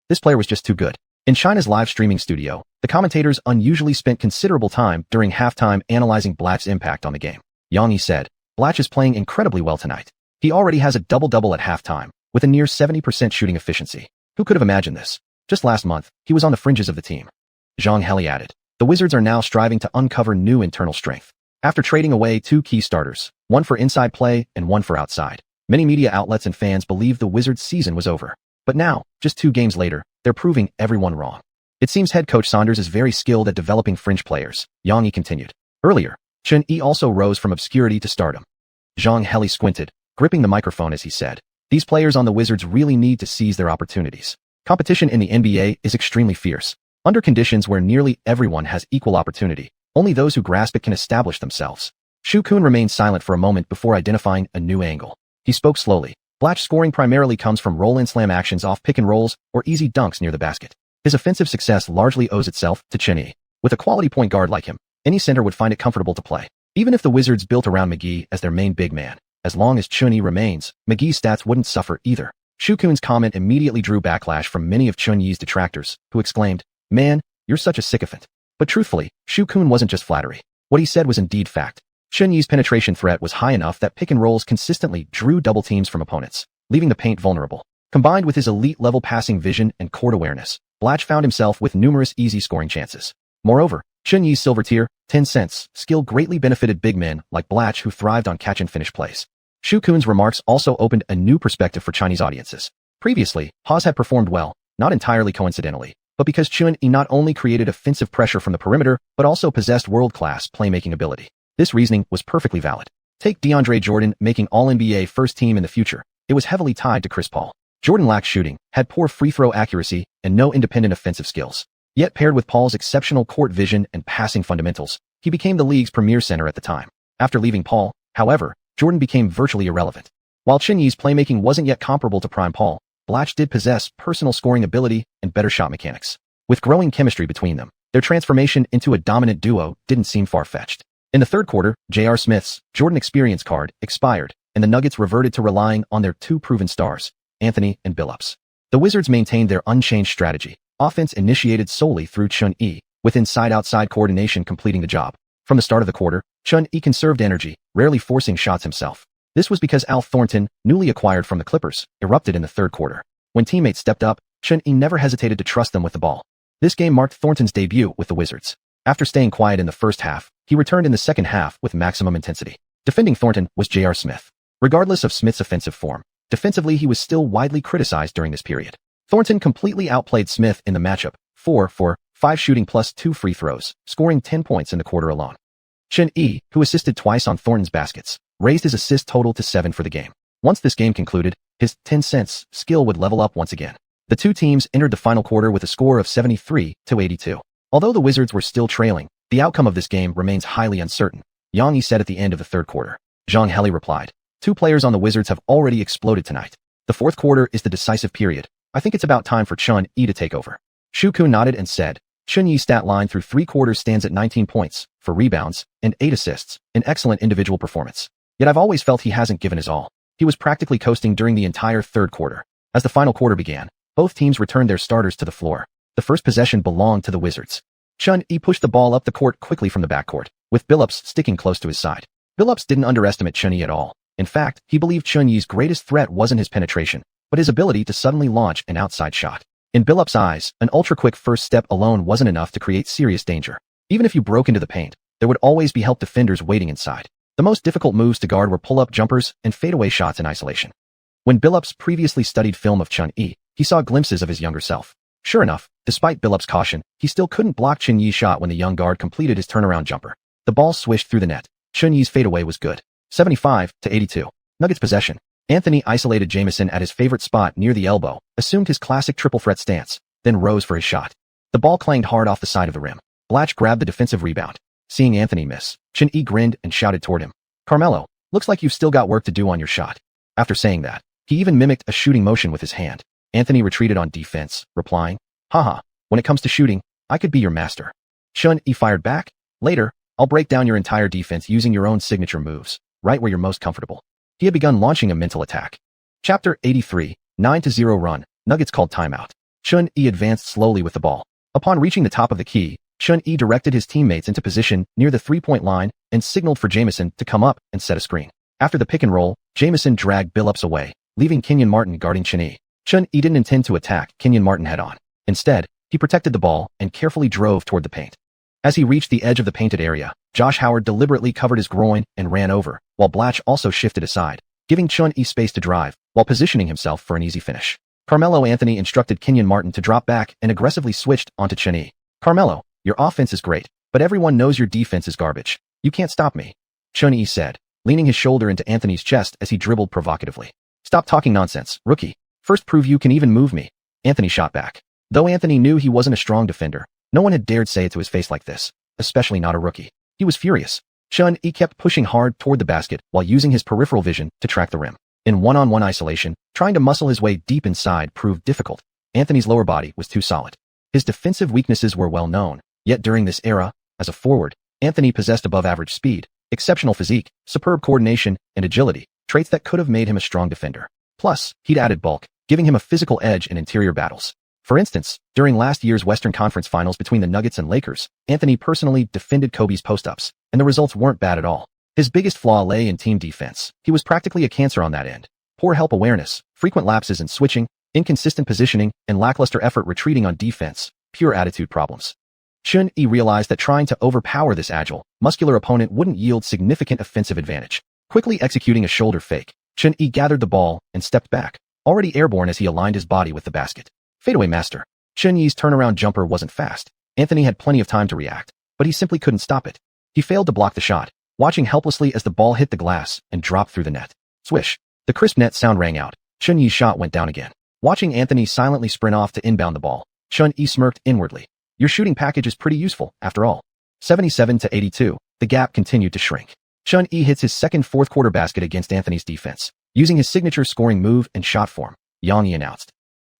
This player was just too good. In China's live streaming studio, the commentators unusually spent considerable time during halftime analyzing Blatche's impact on the game. Yang Yi said, "Blatche is playing incredibly well tonight. He already has a double-double at halftime, with a near 70% shooting efficiency. Who could have imagined this? Just last month, he was on the fringes of the team." Zhang Heli added, "The Wizards are now striving to uncover new internal strength. After trading away 2 key starters, one for inside play and one for outside, many media outlets and fans believed the Wizards' season was over. But now, just 2 games later, they're proving everyone wrong. It seems head coach Saunders is very skilled at developing fringe players," Yang Yi continued. Earlier, Xuanhuan also rose from obscurity to stardom. Zhang Heli squinted, gripping the microphone as he said, "These players on the Wizards really need to seize their opportunities. Competition in the NBA is extremely fierce. Under conditions where nearly everyone has equal opportunity, only those who grasp it can establish themselves." Xiuxian remained silent for a moment before identifying a new angle. He spoke slowly. Blatche's scoring primarily comes from roll-and-slam actions off pick-and-rolls or easy dunks near the basket. His offensive success largely owes itself to Xuanhuan. With a quality point guard like him, any center would find it comfortable to play. Even if the Wizards built around McGee as their main big man, as long as Xuanhuan remains, McGee's stats wouldn't suffer either. Xiuxian's comment immediately drew backlash from many of Xuanhuan's detractors, who exclaimed, "Man, you're such a sycophant." But truthfully, Xiuxian wasn't just flattery. What he said was indeed fact. Xuanhuan's penetration threat was high enough that pick-and-rolls consistently drew double teams from opponents, leaving the paint vulnerable. Combined with his elite-level passing vision and court awareness, Blatche found himself with numerous easy scoring chances. Moreover, Xuanhuan's silver tier, 10 cents, skill greatly benefited big men like Blatche who thrived on catch-and-finish plays. Xiuxian's remarks also opened a new perspective for Chinese audiences. Previously, Haas had performed well, not entirely coincidentally, but because Xuanhuan not only created offensive pressure from the perimeter, but also possessed world-class playmaking ability. This reasoning was perfectly valid. Take DeAndre Jordan making All-NBA first team in the future. It was heavily tied to Chris Paul. Jordan lacked shooting, had poor free-throw accuracy, and no independent offensive skills. Yet paired with Paul's exceptional court vision and passing fundamentals, he became the league's premier center at the time. After leaving Paul, however, Jordan became virtually irrelevant. While Xuanhuan's playmaking wasn't yet comparable to prime Paul, Blatche did possess personal scoring ability and better shot mechanics. With growing chemistry between them, their transformation into a dominant duo didn't seem far-fetched. In the third quarter, J.R. Smith's Jordan experience card expired, and the Nuggets reverted to relying on their 2 proven stars, Anthony and Billups. The Wizards maintained their unchanged strategy, offense initiated solely through Xuanhuan, with inside-outside coordination completing the job. From the start of the quarter, Xuanhuan conserved energy, rarely forcing shots himself. This was because Al Thornton, newly acquired from the Clippers, erupted in the third quarter. When teammates stepped up, Xuanhuan never hesitated to trust them with the ball. This game marked Thornton's debut with the Wizards. After staying quiet in the first half, he returned in the second half with maximum intensity. Defending Thornton was J.R. Smith. Regardless of Smith's offensive form, defensively he was still widely criticized during this period. Thornton completely outplayed Smith in the matchup, 4 for 5 shooting plus 2 free throws, scoring 10 points in the quarter alone. Xuanhuan, who assisted twice on Thornton's baskets, raised his assist total to 7 for the game. Once this game concluded, his 10 cents skill would level up once again. The two teams entered the final quarter with a score of 73-82. Although the Wizards were still trailing, the outcome of this game remains highly uncertain, Yang Yi said at the end of the third quarter. Zhang Heli replied, "2 players on the Wizards have already exploded tonight. The fourth quarter is the decisive period. I think it's about time for Xuanhuan to take over." Xiuxian nodded and said, "Xuanhuan's stat line through 3 quarters stands at 19 points, 4 rebounds, and 8 assists, an excellent individual performance. Yet I've always felt he hasn't given his all." He was practically coasting during the entire third quarter. As the final quarter began, both teams returned their starters to the floor. The first possession belonged to the Wizards. Xuanhuan pushed the ball up the court quickly from the backcourt. with Billups sticking close to his side. Billups didn't underestimate Chunyi at all. In fact, he believed Chunyi's greatest threat wasn't his penetration, but his ability to suddenly launch an outside shot. In Billups' eyes, an ultra-quick first step alone wasn't enough to create serious danger. Even if you broke into the paint, there would always be help defenders waiting inside. The most difficult moves to guard were pull-up jumpers and fadeaway shots in isolation. When Billups previously studied film of Chunyi, he saw glimpses of his younger self. Sure enough, despite Billups' caution, he still couldn't block Chunyi's shot when the young guard completed his turnaround jumper. The ball swished through the net. Chunyi's fadeaway was good. 75-82. Nuggets possession. Anthony isolated Jamison at his favorite spot near the elbow, assumed his classic triple threat stance, then rose for his shot. The ball clanged hard off the side of the rim. Blatch grabbed the defensive rebound. Seeing Anthony miss, Chunyi grinned and shouted toward him, "Carmelo, looks like you've still got work to do on your shot." After saying that, he even mimicked a shooting motion with his hand. Anthony retreated on defense, replying, "Haha, when it comes to shooting, I could be your master." Chunyi fired back, "Later, I'll break down your entire defense using your own signature moves, right where you're most comfortable." He had begun launching a mental attack. Chapter 83, 9-0 run, Nuggets called timeout. Chunyi advanced slowly with the ball. Upon reaching the top of the key, Chunyi directed his teammates into position near the three-point line and signaled for Jamison to come up and set a screen. After the pick and roll, Jamison dragged Billups away, leaving Kenyon Martin guarding Chunyi. Chunyi didn't intend to attack Kenyon Martin head-on. Instead, he protected the ball and carefully drove toward the paint. As he reached the edge of the painted area, Josh Howard deliberately covered his groin and ran over, while Blatch also shifted aside, giving Chunyi space to drive, while positioning himself for an easy finish. Carmelo Anthony instructed Kenyon Martin to drop back and aggressively switched onto Chunyi. "Carmelo, your offense is great, but everyone knows your defense is garbage. You can't stop me," Chunyi said, leaning his shoulder into Anthony's chest as he dribbled provocatively. "Stop talking nonsense, rookie. First prove you can even move me." Anthony shot back. Though Anthony knew he wasn't a strong defender, no one had dared say it to his face like this, especially not a rookie. He was furious. Chunyi kept pushing hard toward the basket while using his peripheral vision to track the rim. In one-on-one isolation, trying to muscle his way deep inside proved difficult. Anthony's lower body was too solid. His defensive weaknesses were well known, yet during this era, as a forward, Anthony possessed above-average speed, exceptional physique, superb coordination, and agility, traits that could have made him a strong defender. Plus, he'd added bulk, giving him a physical edge in interior battles. For instance, during last year's Western Conference Finals between the Nuggets and Lakers, Anthony personally defended Kobe's post-ups, and the results weren't bad at all. His biggest flaw lay in team defense. He was practically a cancer on that end. Poor help awareness, frequent lapses in switching, inconsistent positioning, and lackluster effort retreating on defense, pure attitude problems. Chunyi realized that trying to overpower this agile, muscular opponent wouldn't yield significant offensive advantage. Quickly executing a shoulder fake, Chunyi gathered the ball and stepped back, already airborne as he aligned his body with the basket. Fadeaway master. Chunyi's turnaround jumper wasn't fast. Anthony had plenty of time to react, but he simply couldn't stop it. He failed to block the shot, watching helplessly as the ball hit the glass and dropped through the net. Swish. The crisp net sound rang out. Chunyi's shot went down again. Watching Anthony silently sprint off to inbound the ball, Chunyi smirked inwardly. Your shooting package is pretty useful, after all. 77-82, the gap continued to shrink. Chunyi hits his second fourth-quarter basket against Anthony's defense. Using his signature scoring move and shot form, Xianxia announced.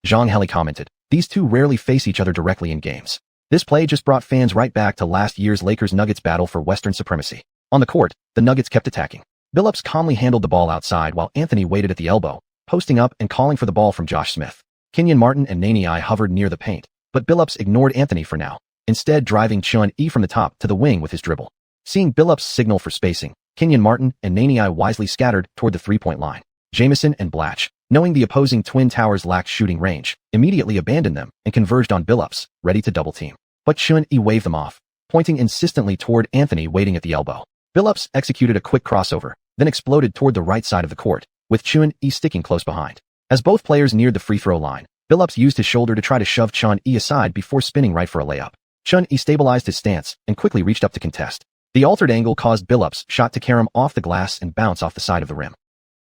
Zhang Heli commented, "These two rarely face each other directly in games. This play just brought fans right back to last year's Lakers-Nuggets battle for Western supremacy." On the court, the Nuggets kept attacking. Billups calmly handled the ball outside while Anthony waited at the elbow, posting up and calling for the ball from Josh Smith. Kenyon Martin and Nani hovered near the paint, but Billups ignored Anthony for now, instead driving Chunyi from the top to the wing with his dribble. Seeing Billups signal for spacing, Kenyon Martin and Nani wisely scattered toward the three-point line. Jamison and Blatch, knowing the opposing Twin Towers lacked shooting range, immediately abandoned them and converged on Billups, ready to double-team. But Chunyi waved them off, pointing insistently toward Anthony waiting at the elbow. Billups executed a quick crossover, then exploded toward the right side of the court, with Chunyi sticking close behind. As both players neared the free-throw line, Billups used his shoulder to try to shove Chunyi aside before spinning right for a layup. Chunyi stabilized his stance and quickly reached up to contest. The altered angle caused Billups' shot to carom off the glass and bounce off the side of the rim.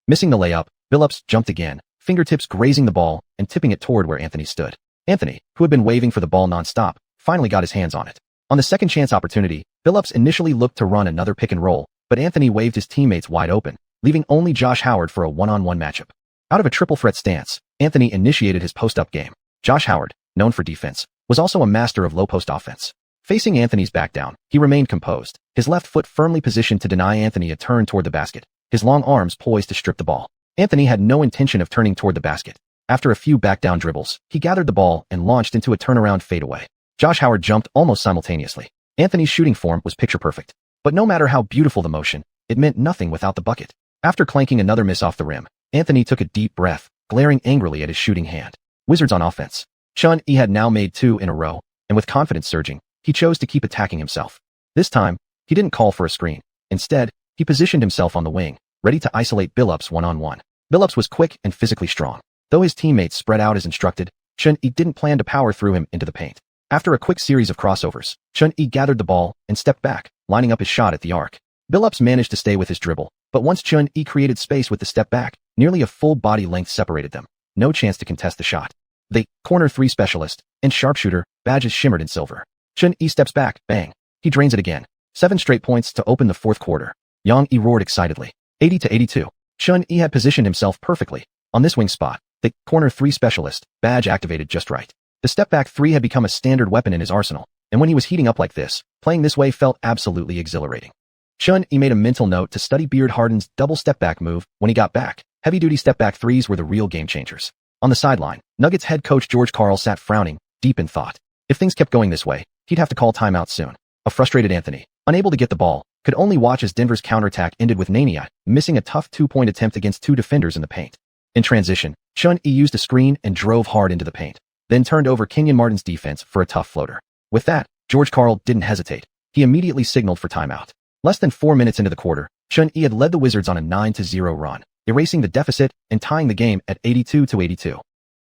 Missing the layup, Billups jumped again, fingertips grazing the ball and tipping it toward where Anthony stood. Anthony, who had been waving for the ball nonstop, finally got his hands on it. On the second chance opportunity, Billups initially looked to run another pick and roll, but Anthony waved his teammates wide open, leaving only Josh Howard for a one-on-one matchup. Out of a triple threat stance, Anthony initiated his post-up game. Josh Howard, known for defense, was also a master of low-post offense. Facing Anthony's back down, he remained composed, his left foot firmly positioned to deny Anthony a turn toward the basket, his long arms poised to strip the ball. Anthony had no intention of turning toward the basket. After a few back-down dribbles, he gathered the ball and launched into a turnaround fadeaway. Josh Howard jumped almost simultaneously. Anthony's shooting form was picture-perfect. But no matter how beautiful the motion, it meant nothing without the bucket. After clanking another miss off the rim, Anthony took a deep breath, glaring angrily at his shooting hand. Wizards on offense. Chun-Yi had now made 2 in a row, and with confidence surging, he chose to keep attacking himself. This time, he didn't call for a screen. Instead, he positioned himself on the wing, ready to isolate Billups one-on-one. Billups was quick and physically strong. Though his teammates spread out as instructed, Chun-Yi didn't plan to power through him into the paint. After a quick series of crossovers, Chun-Yi gathered the ball and stepped back, lining up his shot at the arc. Billups managed to stay with his dribble, but once Chun-Yi created space with the step back, nearly a full body length separated them. No chance to contest the shot. The corner 3 specialist and sharpshooter badges shimmered in silver. Chun-Yi steps back, bang. He drains it again. 7 straight points to open the fourth quarter. Yang-Yi roared excitedly. 80-82. Chun-Yi had positioned himself perfectly. On this wing spot, the corner 3 specialist badge activated just right. The step-back 3 had become a standard weapon in his arsenal, and when he was heating up like this, playing this way felt absolutely exhilarating. Chun-Yi made a mental note to study Beard Harden's double step-back move when he got back. Heavy-duty step-back 3s were the real game-changers. On the sideline, Nuggets head coach George Karl sat frowning, deep in thought. If things kept going this way, he'd have to call timeout soon. A frustrated Anthony, unable to get the ball, could only watch as Denver's counterattack ended with Nania missing a tough 2-point attempt against 2 defenders in the paint. In transition, Chun-Yi used a screen and drove hard into the paint, then turned over Kenyon Martin's defense for a tough floater. With that, George Karl didn't hesitate. He immediately signaled for timeout. Less than 4 minutes into the quarter, Chun-Yi had led the Wizards on a 9-0 run, erasing the deficit and tying the game at 82-82.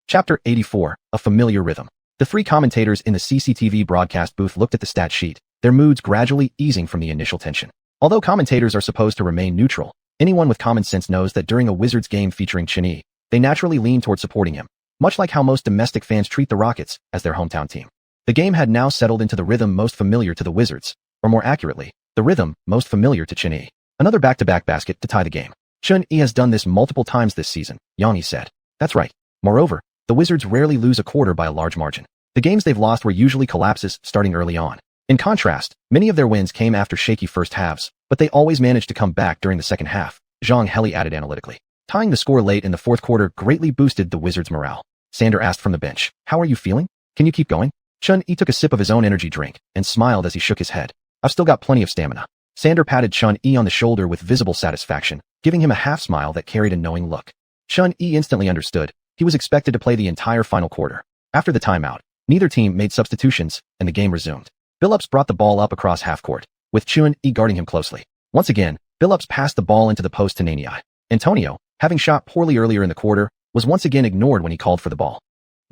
Chapter 84, A Familiar Rhythm. The 3 commentators in the CCTV broadcast booth looked at the stat sheet, their moods gradually easing from the initial tension. Although commentators are supposed to remain neutral, anyone with common sense knows that during a Wizards game featuring Chun-Yi, they naturally lean toward supporting him, much like how most domestic fans treat the Rockets as their hometown team. The game had now settled into the rhythm most familiar to the Wizards, or more accurately, the rhythm most familiar to Chun-Yi. Another back-to-back basket to tie the game. Chun-Yi has done this multiple times this season, Yang-Yi said. That's right. Moreover, the Wizards rarely lose a quarter by a large margin. The games they've lost were usually collapses starting early on. In contrast, many of their wins came after shaky first halves, but they always managed to come back during the second half, Zhang Heli added analytically. Tying the score late in the fourth quarter greatly boosted the Wizards' morale. Sander asked from the bench, "How are you feeling? Can you keep going?" Chun-Yi took a sip of his own energy drink and smiled as he shook his head. "I've still got plenty of stamina." Sander patted Chun-Yi on the shoulder with visible satisfaction, giving him a half smile that carried a knowing look. Chun-Yi instantly understood. He was expected to play the entire final quarter. After the timeout, neither team made substitutions, and the game resumed. Billups brought the ball up across half-court, with Chun-Yi guarding him closely. Once again, Billups passed the ball into the post to Nania. Antonio, having shot poorly earlier in the quarter, was once again ignored when he called for the ball.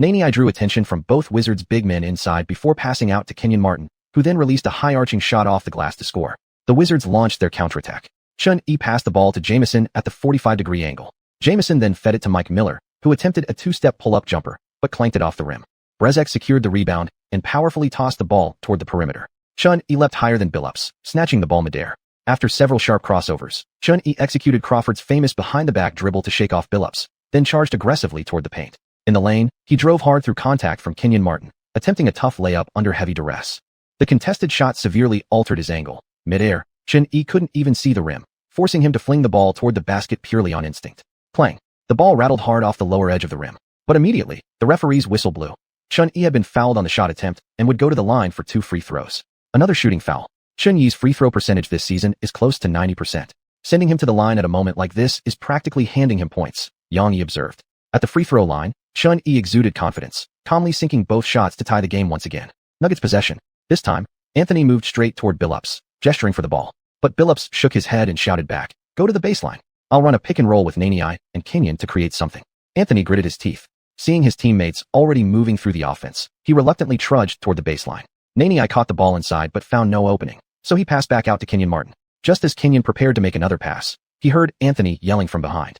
Nania drew attention from both Wizards' big men inside before passing out to Kenyon Martin, who then released a high-arching shot off the glass to score. The Wizards launched their counterattack. Chun-Yi passed the ball to Jamison at the 45-degree angle. Jamison then fed it to Mike Miller, who attempted a 2-step pull-up jumper, but clanked it off the rim. Brezek secured the rebound and powerfully tossed the ball toward the perimeter. Chun-Yi leapt higher than Billups, snatching the ball midair. After several sharp crossovers, Chun-Yi executed Crawford's famous behind-the-back dribble to shake off Billups, then charged aggressively toward the paint. In the lane, he drove hard through contact from Kenyon Martin, attempting a tough layup under heavy duress. The contested shot severely altered his angle. Mid-air, Chun-Yi couldn't even see the rim, forcing him to fling the ball toward the basket purely on instinct. Clang. The ball rattled hard off the lower edge of the rim. But immediately, the referee's whistle blew. Chun-Yi had been fouled on the shot attempt and would go to the line for 2 free throws. Another shooting foul. Chun-Yi's free throw percentage this season is close to 90%. Sending him to the line at a moment like this is practically handing him points, Yang-Yi observed. At the free throw line, Chun-Yi exuded confidence, calmly sinking both shots to tie the game once again. Nuggets possession. This time, Anthony moved straight toward Billups, gesturing for the ball. But Billups shook his head and shouted back, "Go to the baseline. I'll run a pick and roll with Nania and Kenyon to create something." Anthony gritted his teeth. Seeing his teammates already moving through the offense, he reluctantly trudged toward the baseline. Nania caught the ball inside but found no opening, so he passed back out to Kenyon Martin. Just as Kenyon prepared to make another pass, he heard Anthony yelling from behind,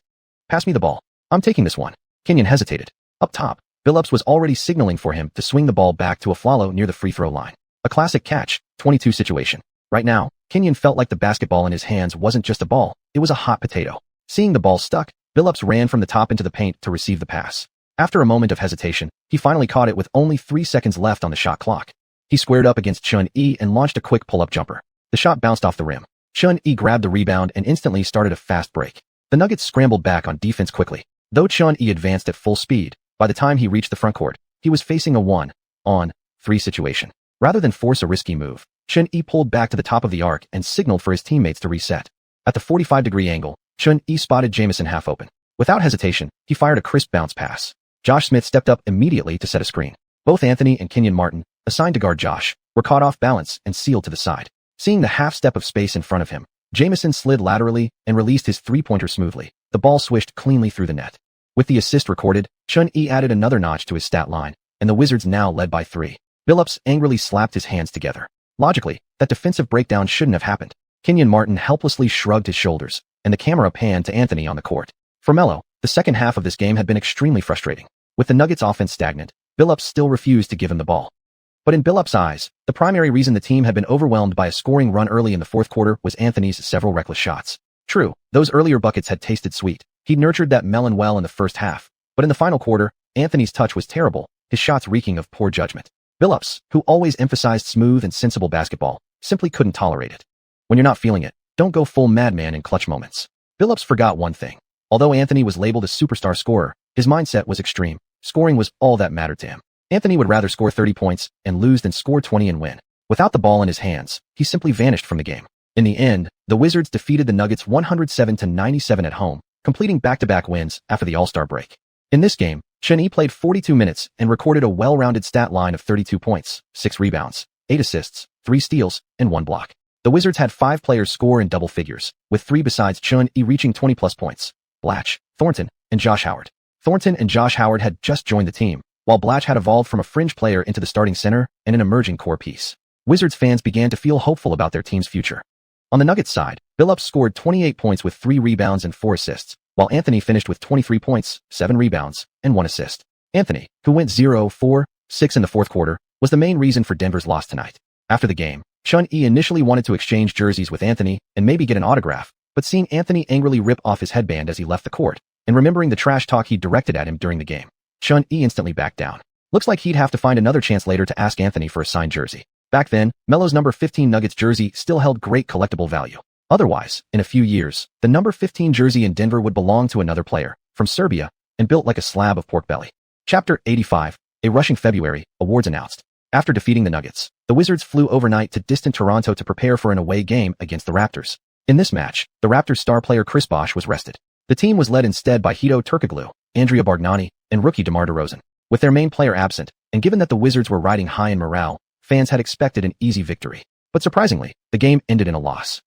"Pass me the ball. I'm taking this one." Kenyon hesitated. Up top, Billups was already signaling for him to swing the ball back to Afflalo near the free throw line. A classic catch-22 situation. Right now, Kenyon felt like the basketball in his hands wasn't just a ball, it was a hot potato. Seeing the ball stuck, Billups ran from the top into the paint to receive the pass. After a moment of hesitation, he finally caught it with only 3 seconds left on the shot clock. He squared up against Chun-Yi and launched a quick pull-up jumper. The shot bounced off the rim. Chun-Yi grabbed the rebound and instantly started a fast break. The Nuggets scrambled back on defense quickly. Though Chun-Yi advanced at full speed, by the time he reached the frontcourt, he was facing a 1-on-3 situation. Rather than force a risky move, Chun-Yi pulled back to the top of the arc and signaled for his teammates to reset. At the 45-degree angle, Chun-Yi spotted Jamison half open. Without hesitation, he fired a crisp bounce pass. Josh Smith stepped up immediately to set a screen. Both Anthony and Kenyon Martin, assigned to guard Josh, were caught off balance and sealed to the side. Seeing the half-step of space in front of him, Jamison slid laterally and released his three-pointer smoothly. The ball swished cleanly through the net. With the assist recorded, Chun-Yi added another notch to his stat line, and the Wizards now led by 3. Billups angrily slapped his hands together. Logically, that defensive breakdown shouldn't have happened. Kenyon Martin helplessly shrugged his shoulders, and the camera panned to Anthony on the court. For Melo, the second half of this game had been extremely frustrating. With the Nuggets' offense stagnant, Billups still refused to give him the ball. But in Billups' eyes, the primary reason the team had been overwhelmed by a scoring run early in the fourth quarter was Anthony's several reckless shots. True, those earlier buckets had tasted sweet. He'd nurtured that melon well in the first half. But in the final quarter, Anthony's touch was terrible, his shots reeking of poor judgment. Billups, who always emphasized smooth and sensible basketball, simply couldn't tolerate it. When you're not feeling it, don't go full madman in clutch moments. Billups forgot one thing. Although Anthony was labeled a superstar scorer, his mindset was extreme. Scoring was all that mattered to him. Anthony would rather score 30 points and lose than score 20 and win. Without the ball in his hands, he simply vanished from the game. In the end, the Wizards defeated the Nuggets 107-97 at home, completing back-to-back wins after the All-Star break. In this game, Chun-Yi played 42 minutes and recorded a well-rounded stat line of 32 points, 6 rebounds, 8 assists, 3 steals, and 1 block. The Wizards had 5 players score in double figures, with 3 besides Chun-Yi reaching 20-plus points: Blatch, Thornton, and Josh Howard. Thornton and Josh Howard had just joined the team, while Blatch had evolved from a fringe player into the starting center and an emerging core piece. Wizards fans began to feel hopeful about their team's future. On the Nuggets side, Billups scored 28 points with 3 rebounds and 4 assists, while Anthony finished with 23 points, 7 rebounds, and 1 assist. Anthony, who went 0-4-6 in the fourth quarter, was the main reason for Denver's loss tonight. After the game, Chun-Yi initially wanted to exchange jerseys with Anthony and maybe get an autograph, but seeing Anthony angrily rip off his headband as he left the court, and remembering the trash talk he directed at him during the game, Chun-Yi instantly backed down. Looks like he'd have to find another chance later to ask Anthony for a signed jersey. Back then, Melo's number 15 Nuggets jersey still held great collectible value. Otherwise, in a few years, the number 15 jersey in Denver would belong to another player, from Serbia, and built like a slab of pork belly. Chapter 85, A Rushing February, awards announced. After defeating the Nuggets, the Wizards flew overnight to distant Toronto to prepare for an away game against the Raptors. In this match, the Raptors star player Chris Bosh was rested. The team was led instead by Hedo Turkoglu, Andrea Bargnani, and rookie DeMar DeRozan. With their main player absent, and given that the Wizards were riding high in morale, fans had expected an easy victory. But surprisingly, the game ended in a loss.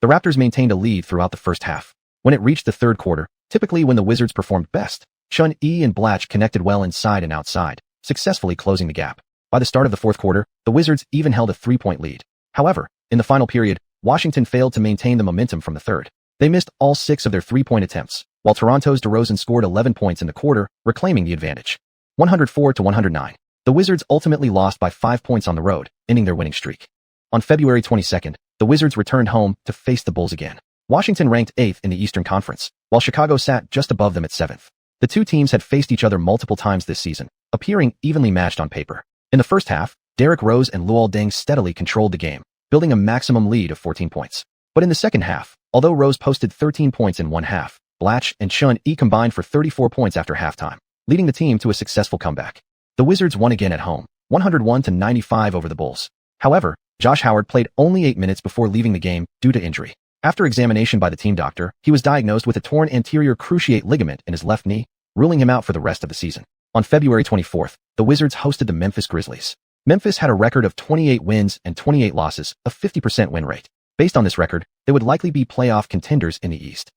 The Raptors maintained a lead throughout the first half. When it reached the third quarter, typically when the Wizards performed best, Chun-Yi and Blatch connected well inside and outside, successfully closing the gap. By the start of the fourth quarter, the Wizards even held a 3-point lead. However, in the final period, Washington failed to maintain the momentum from the third. They missed all 6 of their 3-point attempts, while Toronto's DeRozan scored 11 points in the quarter, reclaiming the advantage. 104-109. The Wizards ultimately lost by 5 points on the road, ending their winning streak. On February 22nd, the Wizards returned home to face the Bulls again. Washington ranked 8th in the Eastern Conference, while Chicago sat just above them at 7th. The two teams had faced each other multiple times this season, appearing evenly matched on paper. In the first half, Derrick Rose and Luol Deng steadily controlled the game, building a maximum lead of 14 points. But in the second half, although Rose posted 13 points in one half, Blatch and Chun-Yi combined for 34 points after halftime, leading the team to a successful comeback. The Wizards won again at home, 101-95 over the Bulls. However, Josh Howard played only 8 minutes before leaving the game due to injury. After examination by the team doctor, he was diagnosed with a torn anterior cruciate ligament in his left knee, ruling him out for the rest of the season. On February 24th, the Wizards hosted the Memphis Grizzlies. Memphis had a record of 28 wins and 28 losses, a 50% win rate. Based on this record, they would likely be playoff contenders in the East.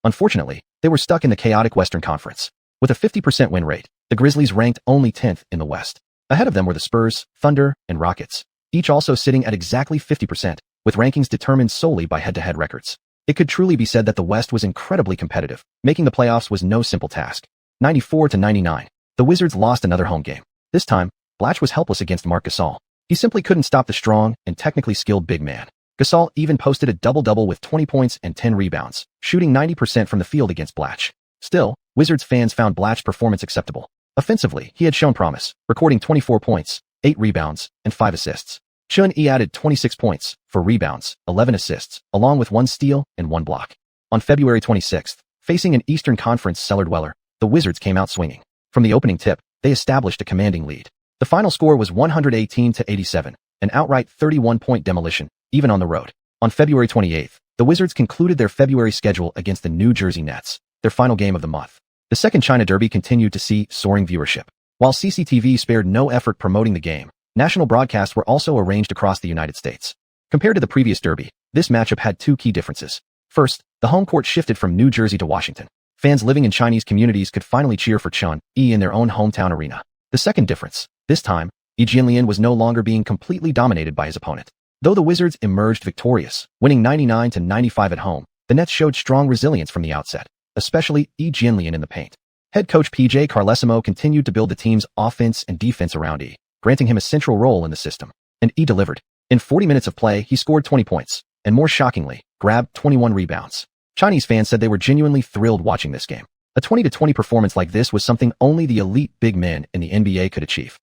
Unfortunately, they were stuck in the chaotic Western Conference. With a 50% win rate, the Grizzlies ranked only 10th in the West. Ahead of them were the Spurs, Thunder, and Rockets, each also sitting at exactly 50%, with rankings determined solely by head-to-head records. It could truly be said that the West was incredibly competitive. Making the playoffs was no simple task. 94-99. The Wizards lost another home game. This time, Blatch was helpless against Marc Gasol. He simply couldn't stop the strong and technically skilled big man. Gasol even posted a double-double with 20 points and 10 rebounds, shooting 90% from the field against Blatch. Still, Wizards fans found Blatch's performance acceptable. Offensively, he had shown promise, recording 24 points, 8 rebounds, and 5 assists. Chun-Yi added 26 points, 4 rebounds, 11 assists, along with 1 steal and 1 block. On February 26th, facing an Eastern Conference cellar dweller, the Wizards came out swinging. From the opening tip, they established a commanding lead. The final score was 118-87, an outright 31-point demolition, even on the road. On February 28th, the Wizards concluded their February schedule against the New Jersey Nets, their final game of the month. The second China Derby continued to see soaring viewership. While CCTV spared no effort promoting the game, national broadcasts were also arranged across the United States. Compared to the previous Derby, this matchup had two key differences. First, the home court shifted from New Jersey to Washington. Fans living in Chinese communities could finally cheer for Xuanhuan in their own hometown arena. The second difference, this time, xiuxian was no longer being completely dominated by his opponent. Though the Wizards emerged victorious, winning 99-95 at home, the Nets showed strong resilience from the outset, especially xiuxian in the paint. Head coach P.J. Carlesimo continued to build the team's offense and defense around granting him a central role in the system. And delivered. In 40 minutes of play, he scored 20 points, and more shockingly, grabbed 21 rebounds. Chinese fans said they were genuinely thrilled watching this game. A 20-20 performance like this was something only the elite big men in the NBA could achieve.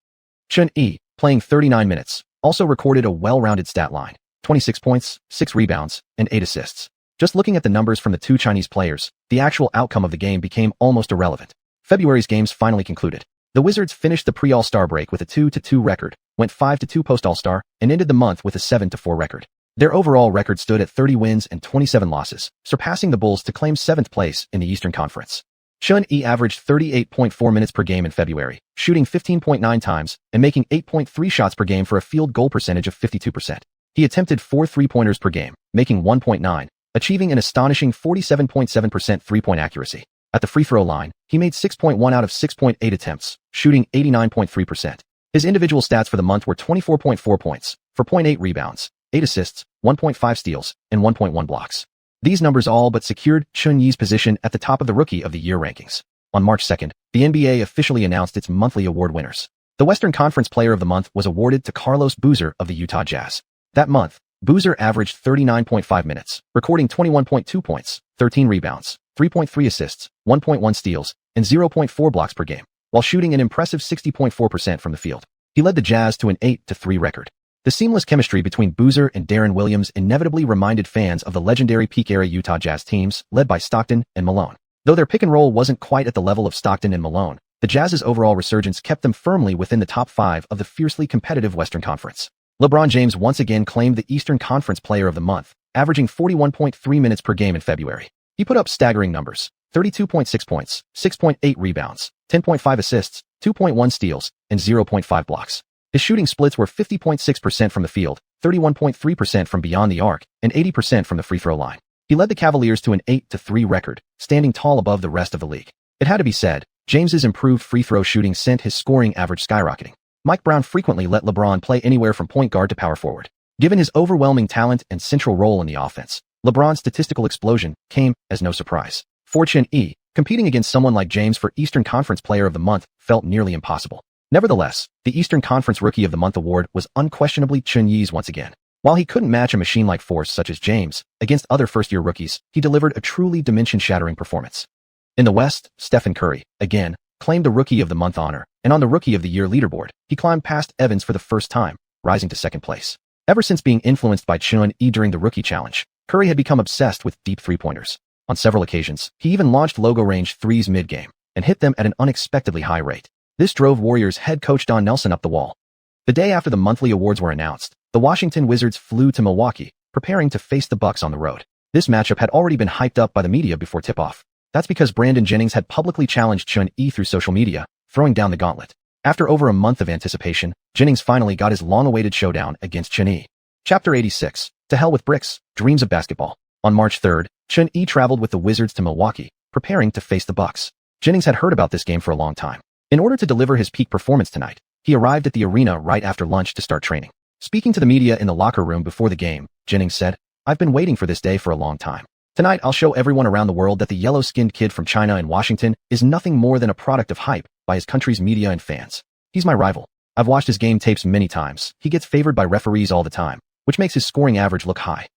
Xuan, playing 39 minutes, also recorded a well-rounded stat line, 26 points, 6 rebounds, and 8 assists. Just looking at the numbers from the two Chinese players, the actual outcome of the game became almost irrelevant. February's games finally concluded. The Wizards finished the pre-All-Star break with a 2-2 record, went 5-2 post-All-Star, and ended the month with a 7-4 record. Their overall record stood at 30 wins and 27 losses, surpassing the Bulls to claim 7th place in the Eastern Conference. Xuan averaged 38.4 minutes per game in February, shooting 15.9 times and making 8.3 shots per game for a field goal percentage of 52%. He attempted 4 three-pointers per game, making 1.9, achieving an astonishing 47.7% three-point accuracy. At the free throw line, he made 6.1 out of 6.8 attempts, shooting 89.3%. His individual stats for the month were 24.4 points, 4.8 rebounds, 8 assists, 1.5 steals, and 1.1 blocks. These numbers all but secured Xuan's position at the top of the Rookie of the Year rankings. On March 2nd, the NBA officially announced its monthly award winners. The Western Conference Player of the Month was awarded to Carlos Boozer of the Utah Jazz. That month, Boozer averaged 39.5 minutes, recording 21.2 points, 13 rebounds, 3.3 assists, 1.1 steals, and 0.4 blocks per game, while shooting an impressive 60.4% from the field. He led the Jazz to an 8-3 record. The seamless chemistry between Boozer and Darren Williams inevitably reminded fans of the legendary peak-era Utah Jazz teams led by Stockton and Malone. Though their pick-and-roll wasn't quite at the level of Stockton and Malone, the Jazz's overall resurgence kept them firmly within the top 5 of the fiercely competitive Western Conference. LeBron James once again claimed the Eastern Conference Player of the Month, averaging 41.3 minutes per game in February. He put up staggering numbers, 32.6 points, 6.8 rebounds, 10.5 assists, 2.1 steals, and 0.5 blocks. His shooting splits were 50.6% from the field, 31.3% from beyond the arc, and 80% from the free throw line. He led the Cavaliers to an 8-3 record, standing tall above the rest of the league. It had to be said, James's improved free throw shooting sent his scoring average skyrocketing. Mike Brown frequently let LeBron play anywhere from point guard to power forward. Given his overwhelming talent and central role in the offense, LeBron's statistical explosion came as no surprise. For Xuan, competing against someone like James for Eastern Conference Player of the Month felt nearly impossible. Nevertheless, the Eastern Conference Rookie of the Month award was unquestionably Xuan's once again. While he couldn't match a machine-like force such as James, against other first-year rookies, he delivered a truly dimension-shattering performance. In the West, Stephen Curry, again, claimed the Rookie of the Month honor, and on the Rookie of the Year leaderboard, he climbed past Evans for the first time, rising to second place. Ever since being influenced by Xuan during the Rookie Challenge, Curry had become obsessed with deep three-pointers. On several occasions, he even launched logo-range threes mid-game, and hit them at an unexpectedly high rate. This drove Warriors head coach Don Nelson up the wall. The day after the monthly awards were announced, the Washington Wizards flew to Milwaukee, preparing to face the Bucks on the road. This matchup had already been hyped up by the media before tip-off. That's because Brandon Jennings had publicly challenged Xuan through social media, throwing down the gauntlet. After over a month of anticipation, Jennings finally got his long-awaited showdown against Xuan. Chapter 86, To Hell with Bricks, Dreams of Basketball. On March 3rd, Xuan traveled with the Wizards to Milwaukee, preparing to face the Bucks. Jennings had heard about this game for a long time. In order to deliver his peak performance tonight, he arrived at the arena right after lunch to start training. Speaking to the media in the locker room before the game, Jennings said, "I've been waiting for this day for a long time. Tonight I'll show everyone around the world that the yellow-skinned kid from China and Washington is nothing more than a product of hype by his country's media and fans. He's my rival. I've watched his game tapes many times. He gets favored by referees all the time, which makes his scoring average look high.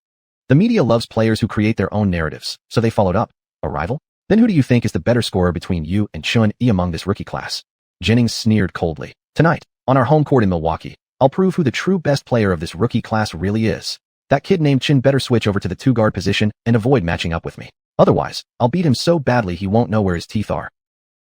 The media loves players who create their own narratives, so they followed up. A rival? Then who do you think is the better scorer between you and Xuan among this rookie class?" Jennings sneered coldly. "Tonight, on our home court in Milwaukee, I'll prove who the true best player of this rookie class really is. That kid named Chin better switch over to the two-guard position and avoid matching up with me. Otherwise, I'll beat him so badly he won't know where his teeth are."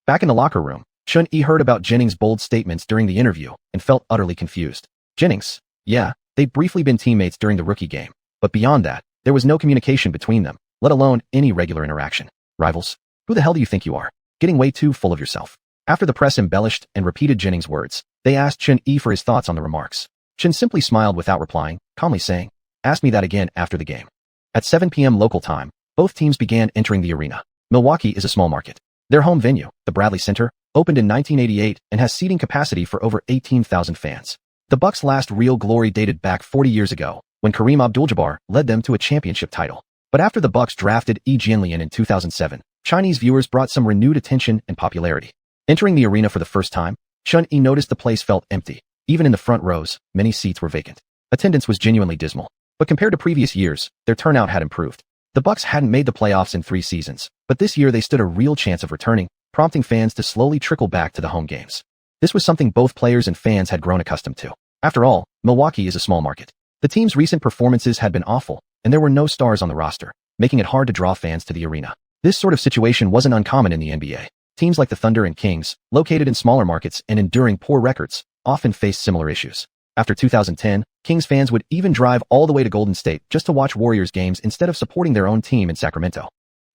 Back in the locker room, Xuan heard about Jennings' bold statements during the interview and felt utterly confused. "Jennings, yeah, They'd briefly been teammates during the rookie game, but beyond that, there was no communication between them, let alone any regular interaction. Rivals? Who the hell do you think you are? Getting way too full of yourself. After the press embellished and repeated Jennings' words, they asked Chen for his thoughts on the remarks. Chen simply smiled without replying, calmly saying, "Ask me that again after the game." At 7 p.m. local time, both teams began entering the arena. Milwaukee is a small market. Their home venue, the Bradley Center, opened in 1988 and has seating capacity for over 18,000 fans. The Bucks' last real glory dated back 40 years ago, when Kareem Abdul-Jabbar led them to a championship title. But after the Bucks drafted Xianxia in 2007, Chinese viewers brought some renewed attention and popularity. Entering the arena for the first time, Xianxia noticed the place felt empty. Even in the front rows, many seats were vacant. Attendance was genuinely dismal. But compared to previous years, their turnout had improved. The Bucks hadn't made the playoffs in 3 seasons, but this year they stood a real chance of returning, prompting fans to slowly trickle back to the home games. This was something both players and fans had grown accustomed to. After all, Milwaukee is a small market. The team's recent performances had been awful, and there were no stars on the roster, making it hard to draw fans to the arena. This sort of situation wasn't uncommon in the NBA. Teams like the Thunder and Kings, located in smaller markets and enduring poor records, often faced similar issues. After 2010, Kings fans would even drive all the way to Golden State just to watch Warriors games instead of supporting their own team in Sacramento.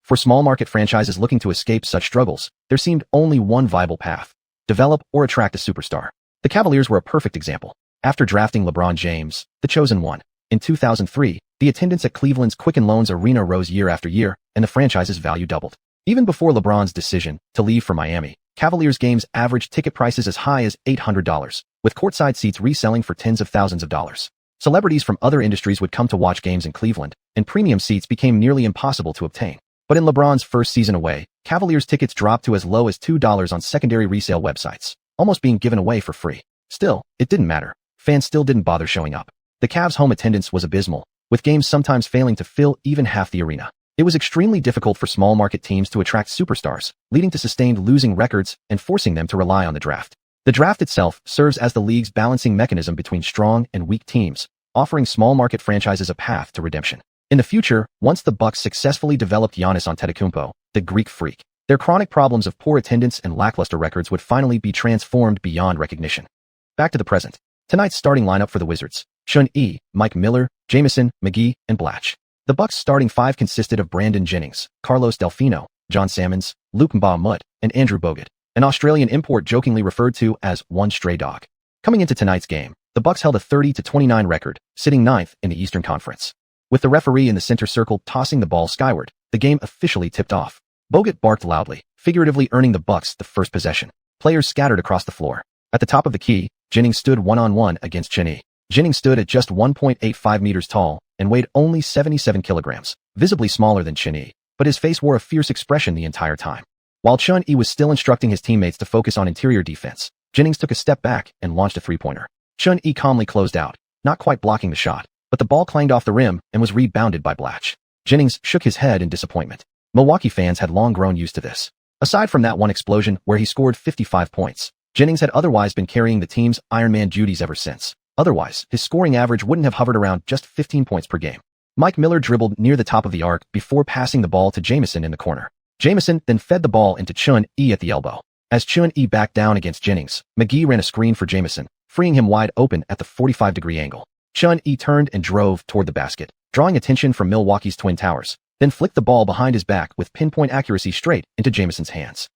For small market franchises looking to escape such struggles, there seemed only one viable path: develop or attract a superstar. The Cavaliers were a perfect example. After drafting LeBron James, the chosen one, in 2003, the attendance at Cleveland's Quicken Loans Arena rose year after year, and the franchise's value doubled. Even before LeBron's decision to leave for Miami, Cavaliers games averaged ticket prices as high as $800, with courtside seats reselling for tens of thousands of dollars. Celebrities from other industries would come to watch games in Cleveland, and premium seats became nearly impossible to obtain. But in LeBron's first season away, Cavaliers tickets dropped to as low as $2 on secondary resale websites, almost being given away for free. Still, it didn't matter. Fans still didn't bother showing up. The Cavs' home attendance was abysmal, with games sometimes failing to fill even half the arena. It was extremely difficult for small market teams to attract superstars, leading to sustained losing records and forcing them to rely on the draft. The draft itself serves as the league's balancing mechanism between strong and weak teams, offering small market franchises a path to redemption. In the future, once the Bucks successfully developed Giannis Antetokounmpo, the Greek freak, their chronic problems of poor attendance and lackluster records would finally be transformed beyond recognition. Back to the present. Tonight's starting lineup for the Wizards: Chun-Li, Mike Miller, Jamison, McGee, and Blatche. The Bucks' starting 5 consisted of Brandon Jennings, Carlos Delfino, John Salmons, Luke Mbah-a-Moute, and Andrew Bogut, an Australian import jokingly referred to as one stray dog. Coming into tonight's game, the Bucks held a 30-29 record, sitting 9th in the Eastern Conference. With the referee in the center circle tossing the ball skyward, the game officially tipped off. Bogut barked loudly, figuratively earning the Bucks the first possession. Players scattered across the floor. At the top of the key, Jennings stood one-on-one against Chen-Yi. Jennings stood at just 1.85 meters tall and weighed only 77 kilograms, visibly smaller than Chen-Yi, but his face wore a fierce expression the entire time. While Chun-Li was still instructing his teammates to focus on interior defense, Jennings took a step back and launched a three-pointer. Chun-Li calmly closed out, not quite blocking the shot, but the ball clanged off the rim and was rebounded by Blatche. Jennings shook his head in disappointment. Milwaukee fans had long grown used to this. Aside from that one explosion where he scored 55 points, Jennings had otherwise been carrying the team's Iron Man duties ever since. Otherwise, his scoring average wouldn't have hovered around just 15 points per game. Mike Miller dribbled near the top of the arc before passing the ball to Jamison in the corner. Jamison then fed the ball into Chun-Li at the elbow. As Chun-Li backed down against Jennings, McGee ran a screen for Jamison, freeing him wide open at the 45-degree angle. Chun-Li turned and drove toward the basket, drawing attention from Milwaukee's Twin Towers, then flicked the ball behind his back with pinpoint accuracy straight into Jamison's hands.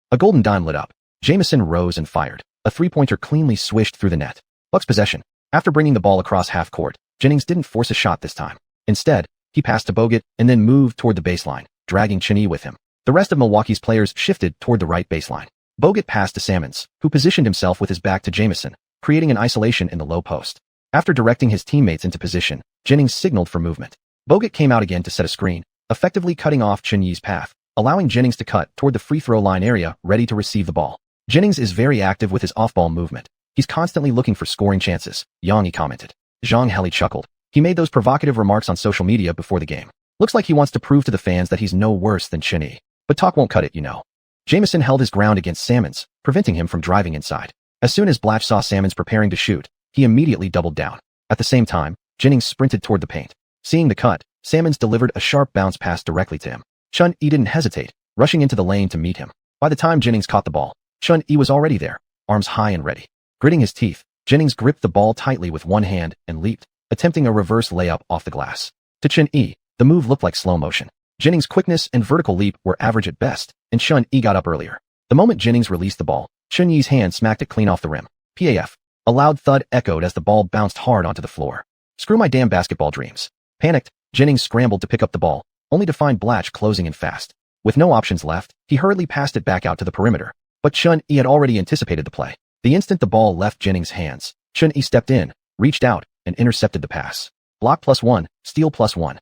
A golden dime lit up. Jamison rose and fired. A three-pointer cleanly swished through the net. Bucks possession. After bringing the ball across half court, Jennings didn't force a shot this time. Instead, he passed to Bogut and then moved toward the baseline, dragging Chen-Yi with him. The rest of Milwaukee's players shifted toward the right baseline. Bogut passed to Salmons, who positioned himself with his back to Jamison, creating an isolation in the low post. After directing his teammates into position, Jennings signaled for movement. Bogut came out again to set a screen, effectively cutting off Chen-Yi's path, allowing Jennings to cut toward the free throw line area, ready to receive the ball. Jennings is very active with his off-ball movement. He's constantly looking for scoring chances, Yang commented. Zhang Heli chuckled. He made those provocative remarks on social media before the game. Looks like he wants to prove to the fans that he's no worse than Chen-Yi. But talk won't cut it, you know. Jamison held his ground against Salmons, preventing him from driving inside. As soon as Blatche saw Salmons preparing to shoot, he immediately doubled down. At the same time, Jennings sprinted toward the paint. Seeing the cut, Salmons delivered a sharp bounce pass directly to him. Chun-Li didn't hesitate, rushing into the lane to meet him. By the time Jennings caught the ball, Chun-Li was already there, arms high and ready. Gritting his teeth, Jennings gripped the ball tightly with one hand and leaped, attempting a reverse layup off the glass. To Chun-Yi, the move looked like slow motion. Jennings' quickness and vertical leap were average at best, and Chun-Yi got up earlier. The moment Jennings released the ball, Chun-Yi's hand smacked it clean off the rim. PAF. A loud thud echoed as the ball bounced hard onto the floor. Screw my damn basketball dreams. Panicked, Jennings scrambled to pick up the ball, only to find Blatche closing in fast. With no options left, he hurriedly passed it back out to the perimeter. But Chun-Yi had already anticipated the play. The instant the ball left Jennings' hands, Chun-Yi stepped in, reached out, and intercepted the pass. Block +1, steal +1.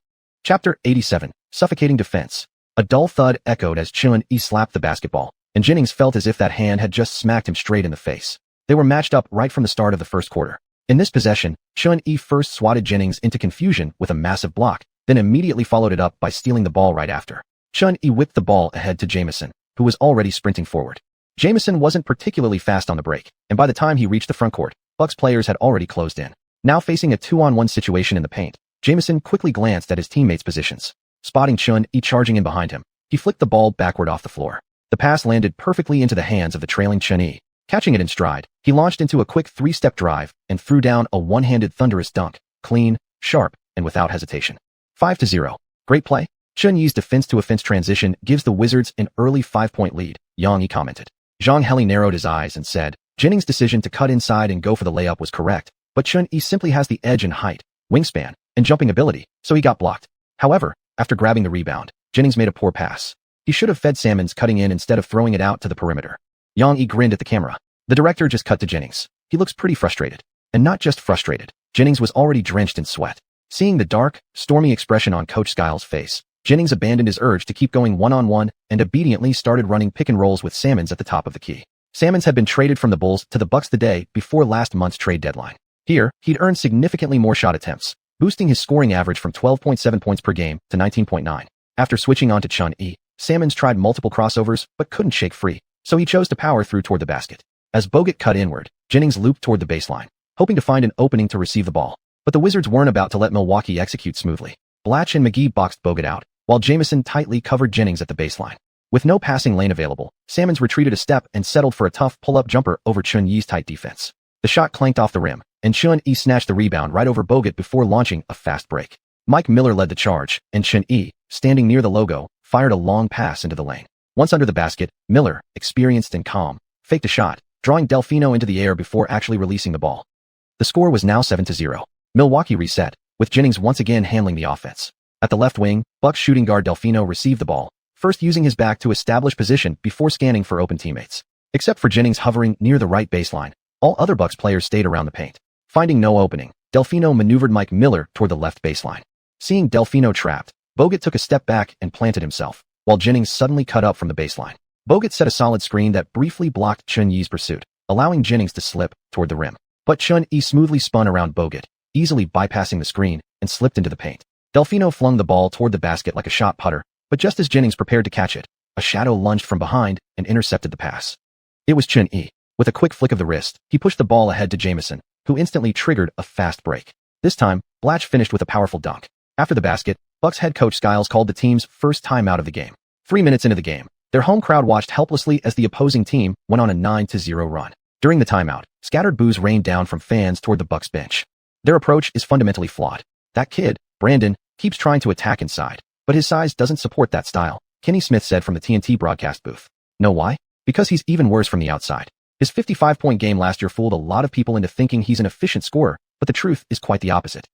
Chapter 87, Suffocating Defense. A dull thud echoed as Chun-Yi slapped the basketball, and Jennings felt as if that hand had just smacked him straight in the face. They were matched up right from the start of the first quarter. In this possession, Chun-Yi first swatted Jennings into confusion with a massive block, then immediately followed it up by stealing the ball right after. Chun-Yi whipped the ball ahead to Jamison, who was already sprinting forward. Jamison wasn't particularly fast on the break, and by the time he reached the front court, Bucks players had already closed in. Now facing a 2-on-1 situation in the paint, Jamison quickly glanced at his teammates' positions. Spotting Chun-Yi charging in behind him, he flicked the ball backward off the floor. The pass landed perfectly into the hands of the trailing Chun-Yi. Catching it in stride, he launched into a quick 3-step drive and threw down a one-handed thunderous dunk, clean, sharp, and without hesitation. 5-0. Great play. Chun-Yi's defense-to-offense transition gives the Wizards an early 5-point lead, Yang commented. Zhang Heli narrowed his eyes and said, Jennings' decision to cut inside and go for the layup was correct, but Chun-Yi simply has the edge in height, wingspan, and jumping ability, so he got blocked. However, after grabbing the rebound, Jennings made a poor pass. He should have fed Salmons cutting in instead of throwing it out to the perimeter. Yang grinned at the camera. The director just cut to Jennings. He looks pretty frustrated. And not just frustrated. Jennings was already drenched in sweat. Seeing the dark, stormy expression on Coach Skiles' face, Jennings abandoned his urge to keep going one-on-one and obediently started running pick and rolls with Salmons at the top of the key. Salmons had been traded from the Bulls to the Bucks the day before last month's trade deadline. Here, he'd earned significantly more shot attempts, boosting his scoring average from 12.7 points per game to 19.9. After switching on to Chun-Yi, Salmons tried multiple crossovers but couldn't shake free, so he chose to power through toward the basket. As Bogut cut inward, Jennings looped toward the baseline, hoping to find an opening to receive the ball. But the Wizards weren't about to let Milwaukee execute smoothly. Blatche and McGee boxed Bogut out, while Jamison tightly covered Jennings at the baseline. With no passing lane available, Salmons retreated a step and settled for a tough pull-up jumper over Chun-Yi's tight defense. The shot clanked off the rim, and Chun-Yi snatched the rebound right over Bogut before launching a fast break. Mike Miller led the charge, and Chun-Yi, standing near the logo, fired a long pass into the lane. Once under the basket, Miller, experienced and calm, faked a shot, drawing Delfino into the air before actually releasing the ball. The score was now 7-0. Milwaukee reset, with Jennings once again handling the offense. At the left wing, Bucks shooting guard Delfino received the ball, first using his back to establish position before scanning for open teammates. Except for Jennings hovering near the right baseline, all other Bucks players stayed around the paint. Finding no opening, Delfino maneuvered Mike Miller toward the left baseline. Seeing Delfino trapped, Bogut took a step back and planted himself, while Jennings suddenly cut up from the baseline. Bogut set a solid screen that briefly blocked Chun-Yi's pursuit, allowing Jennings to slip toward the rim. But Chun-Yi smoothly spun around Bogut, easily bypassing the screen, and slipped into the paint. Delfino flung the ball toward the basket like a shot putter, but just as Jennings prepared to catch it, a shadow lunged from behind and intercepted the pass. It was Chun-Yi. With a quick flick of the wrist, he pushed the ball ahead to Jamison, who instantly triggered a fast break. This time, Blatche finished with a powerful dunk. After the basket, Bucks head coach Skiles called the team's first timeout of the game. 3 minutes into the game, their home crowd watched helplessly as the opposing team went on a 9-0 run. During the timeout, scattered boos rained down from fans toward the Bucks bench. Their approach is fundamentally flawed. That kid, Brandon, keeps trying to attack inside, but his size doesn't support that style, Kenny Smith said from the TNT broadcast booth. Know why? Because he's even worse from the outside. His 55-point game last year fooled a lot of people into thinking he's an efficient scorer, but the truth is quite the opposite.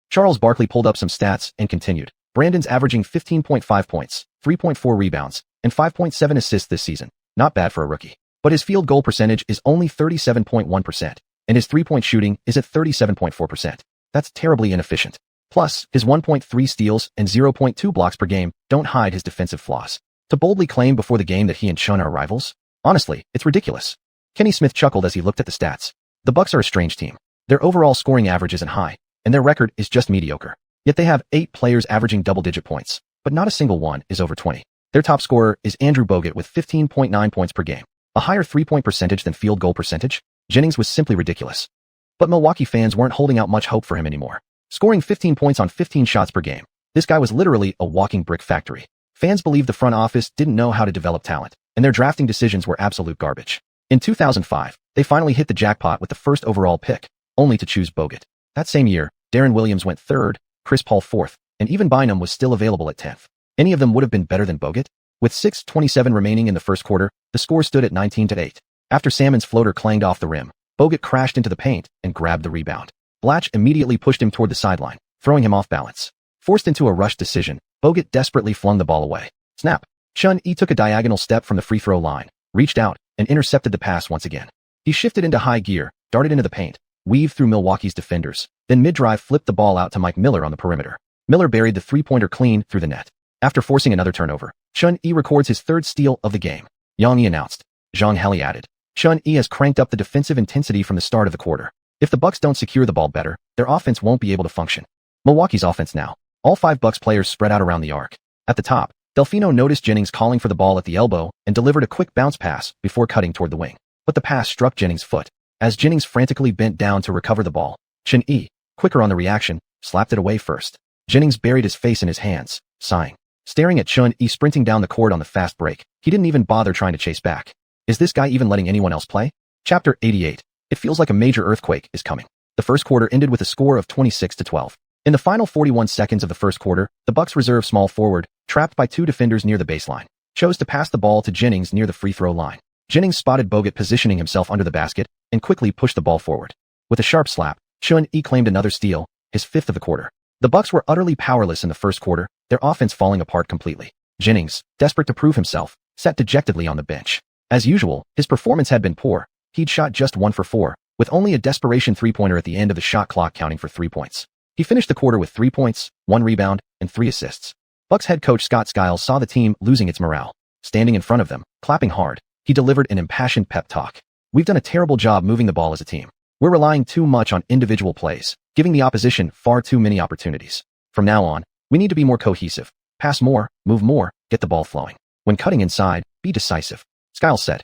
Charles Barkley pulled up some stats and continued. Brandon's averaging 15.5 points, 3.4 rebounds, and 5.7 assists this season. Not bad for a rookie. But his field goal percentage is only 37.1%, and his three-point shooting is at 37.4%. That's terribly inefficient. Plus, his 1.3 steals and 0.2 blocks per game don't hide his defensive flaws. To boldly claim before the game that he and Chun are rivals? Honestly, it's ridiculous. Kenny Smith chuckled as he looked at the stats. The Bucks are a strange team. Their overall scoring average isn't high, and their record is just mediocre. Yet they have 8 players averaging double-digit points, but not a single one is over 20. Their top scorer is Andrew Bogut with 15.9 points per game. A higher three-point percentage than field goal percentage? Jennings was simply ridiculous. But Milwaukee fans weren't holding out much hope for him anymore. Scoring 15 points on 15 shots per game, this guy was literally a walking brick factory. Fans believed the front office didn't know how to develop talent, and their drafting decisions were absolute garbage. In 2005, they finally hit the jackpot with the first overall pick, only to choose Bogut. That same year, Darren Williams went 3rd, Chris Paul 4th, and even Bynum was still available at 10th. Any of them would have been better than Bogut? With 6:27 remaining in the first quarter, the score stood at 19-8. After Salmon's floater clanged off the rim, Bogut crashed into the paint and grabbed the rebound. Blatch immediately pushed him toward the sideline, throwing him off balance. Forced into a rushed decision, Bogut desperately flung the ball away. Snap! Chun-Yi took a diagonal step from the free throw line, reached out, and intercepted the pass once again. He shifted into high gear, darted into the paint, weaved through Milwaukee's defenders, then mid-drive flipped the ball out to Mike Miller on the perimeter. Miller buried the three-pointer clean through the net. After forcing another turnover, Chun-Yi records his 3rd steal of the game. Yang announced. Zhang Heli added. Chun-Yi has cranked up the defensive intensity from the start of the quarter. If the Bucks don't secure the ball better, their offense won't be able to function. Milwaukee's offense now. All 5 Bucks players spread out around the arc. At the top, Delfino noticed Jennings calling for the ball at the elbow and delivered a quick bounce pass before cutting toward the wing. But the pass struck Jennings' foot. As Jennings frantically bent down to recover the ball, Chun-Yi, quicker on the reaction, slapped it away first. Jennings buried his face in his hands, sighing. Staring at Chun-Yi sprinting down the court on the fast break, he didn't even bother trying to chase back. Is this guy even letting anyone else play? Chapter 88. It feels like a major earthquake is coming. The first quarter ended with a score of 26-12. In the final 41 seconds of the first quarter, the Bucks reserve small forward, trapped by 2 defenders near the baseline, chose to pass the ball to Jennings near the free throw line. Jennings spotted Bogut positioning himself under the basket and quickly pushed the ball forward. With a sharp slap, Chun-Yi claimed another steal, his 5th of the quarter. The Bucks were utterly powerless in the first quarter, their offense falling apart completely. Jennings, desperate to prove himself, sat dejectedly on the bench. As usual, his performance had been poor. He'd shot just 1 for 4, with only a desperation three-pointer at the end of the shot clock counting for 3 points. He finished the quarter with 3 points, 1 rebound, and 3 assists. Bucks head coach Scott Skiles saw the team losing its morale. Standing in front of them, clapping hard, he delivered an impassioned pep talk. We've done a terrible job moving the ball as a team. We're relying too much on individual plays, giving the opposition far too many opportunities. From now on, we need to be more cohesive. Pass more, move more, get the ball flowing. When cutting inside, be decisive, Skiles said.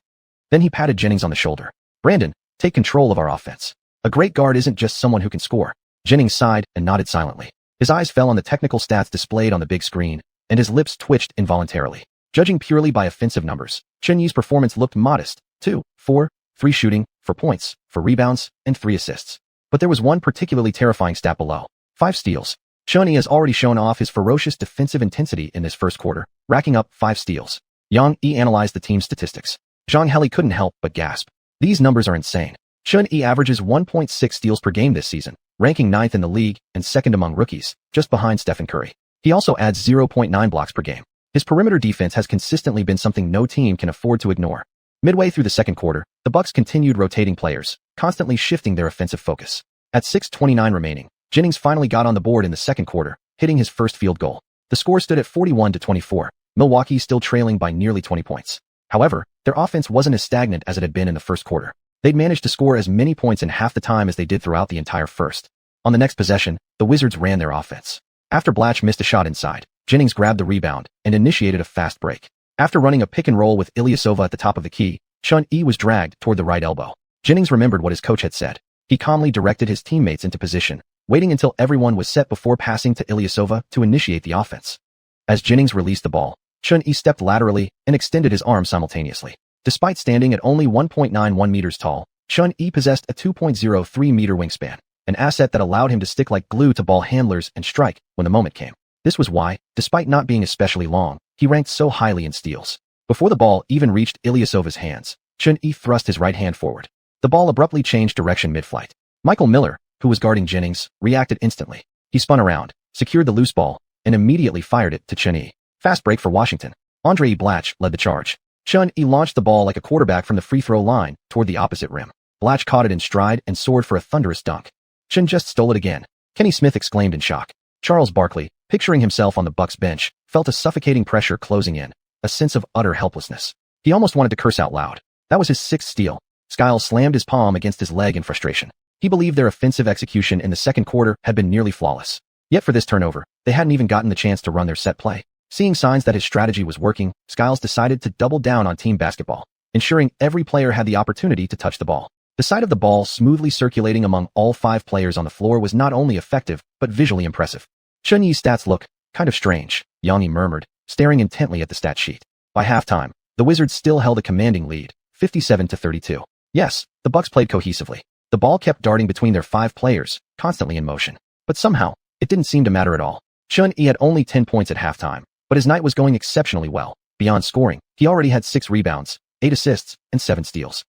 Then he patted Jennings on the shoulder. Brandon, take control of our offense. A great guard isn't just someone who can score. Jennings sighed and nodded silently. His eyes fell on the technical stats displayed on the big screen, and his lips twitched involuntarily. Judging purely by offensive numbers, Chun-Yi's performance looked modest. 2, 4, 3 shooting, 4 points, 4 rebounds, and 3 assists. But there was one particularly terrifying stat below. 5 steals. Chun-Yi has already shown off his ferocious defensive intensity in this first quarter, racking up 5 steals. Yang analyzed the team's statistics. Zhang Heli couldn't help but gasp. These numbers are insane. Chun-Yi averages 1.6 steals per game this season, ranking 9th in the league and 2nd among rookies, just behind Stephen Curry. He also adds 0.9 blocks per game. His perimeter defense has consistently been something no team can afford to ignore. Midway through the second quarter, the Bucks continued rotating players, constantly shifting their offensive focus. At 6:29 remaining, Jennings finally got on the board in the second quarter, hitting his first field goal. The score stood at 41-24, Milwaukee still trailing by nearly 20 points. However, their offense wasn't as stagnant as it had been in the first quarter. They'd managed to score as many points in half the time as they did throughout the entire first. On the next possession, the Wizards ran their offense. After Blatch missed a shot inside, Jennings grabbed the rebound and initiated a fast break. After running a pick and roll with Ilyasova at the top of the key, Chun-Yi was dragged toward the right elbow. Jennings remembered what his coach had said. He calmly directed his teammates into position, waiting until everyone was set before passing to Ilyasova to initiate the offense. As Jennings released the ball, Chun-Yi stepped laterally and extended his arm simultaneously. Despite standing at only 1.91 meters tall, Chun-Yi possessed a 2.03-meter wingspan, an asset that allowed him to stick like glue to ball handlers and strike when the moment came. This was why, despite not being especially long, he ranked so highly in steals. Before the ball even reached Ilyasova's hands, Chun-Yi thrust his right hand forward. The ball abruptly changed direction mid-flight. Michael Miller, who was guarding Jennings, reacted instantly. He spun around, secured the loose ball, and immediately fired it to Chun-Yi. Fast break for Washington. Andre Blatch led the charge. Chun-Yi launched the ball like a quarterback from the free throw line toward the opposite rim. Blatch caught it in stride and soared for a thunderous dunk. Chun just stole it again. Kenny Smith exclaimed in shock. Charles Barkley, picturing himself on the Bucks bench, felt a suffocating pressure closing in, a sense of utter helplessness. He almost wanted to curse out loud. That was his 6th steal. Skiles slammed his palm against his leg in frustration. He believed their offensive execution in the second quarter had been nearly flawless. Yet for this turnover, they hadn't even gotten the chance to run their set play. Seeing signs that his strategy was working, Skiles decided to double down on team basketball, ensuring every player had the opportunity to touch the ball. The sight of the ball smoothly circulating among all 5 players on the floor was not only effective, but visually impressive. Chun-Yi's stats look kind of strange, Yang murmured, staring intently at the stat sheet. By halftime, the Wizards still held a commanding lead, 57-32. Yes, the Bucks played cohesively. The ball kept darting between their 5 players, constantly in motion. But somehow, it didn't seem to matter at all. Xuanyi had only 10 points at halftime, but his night was going exceptionally well. Beyond scoring, he already had 6 rebounds, 8 assists, and 7 steals.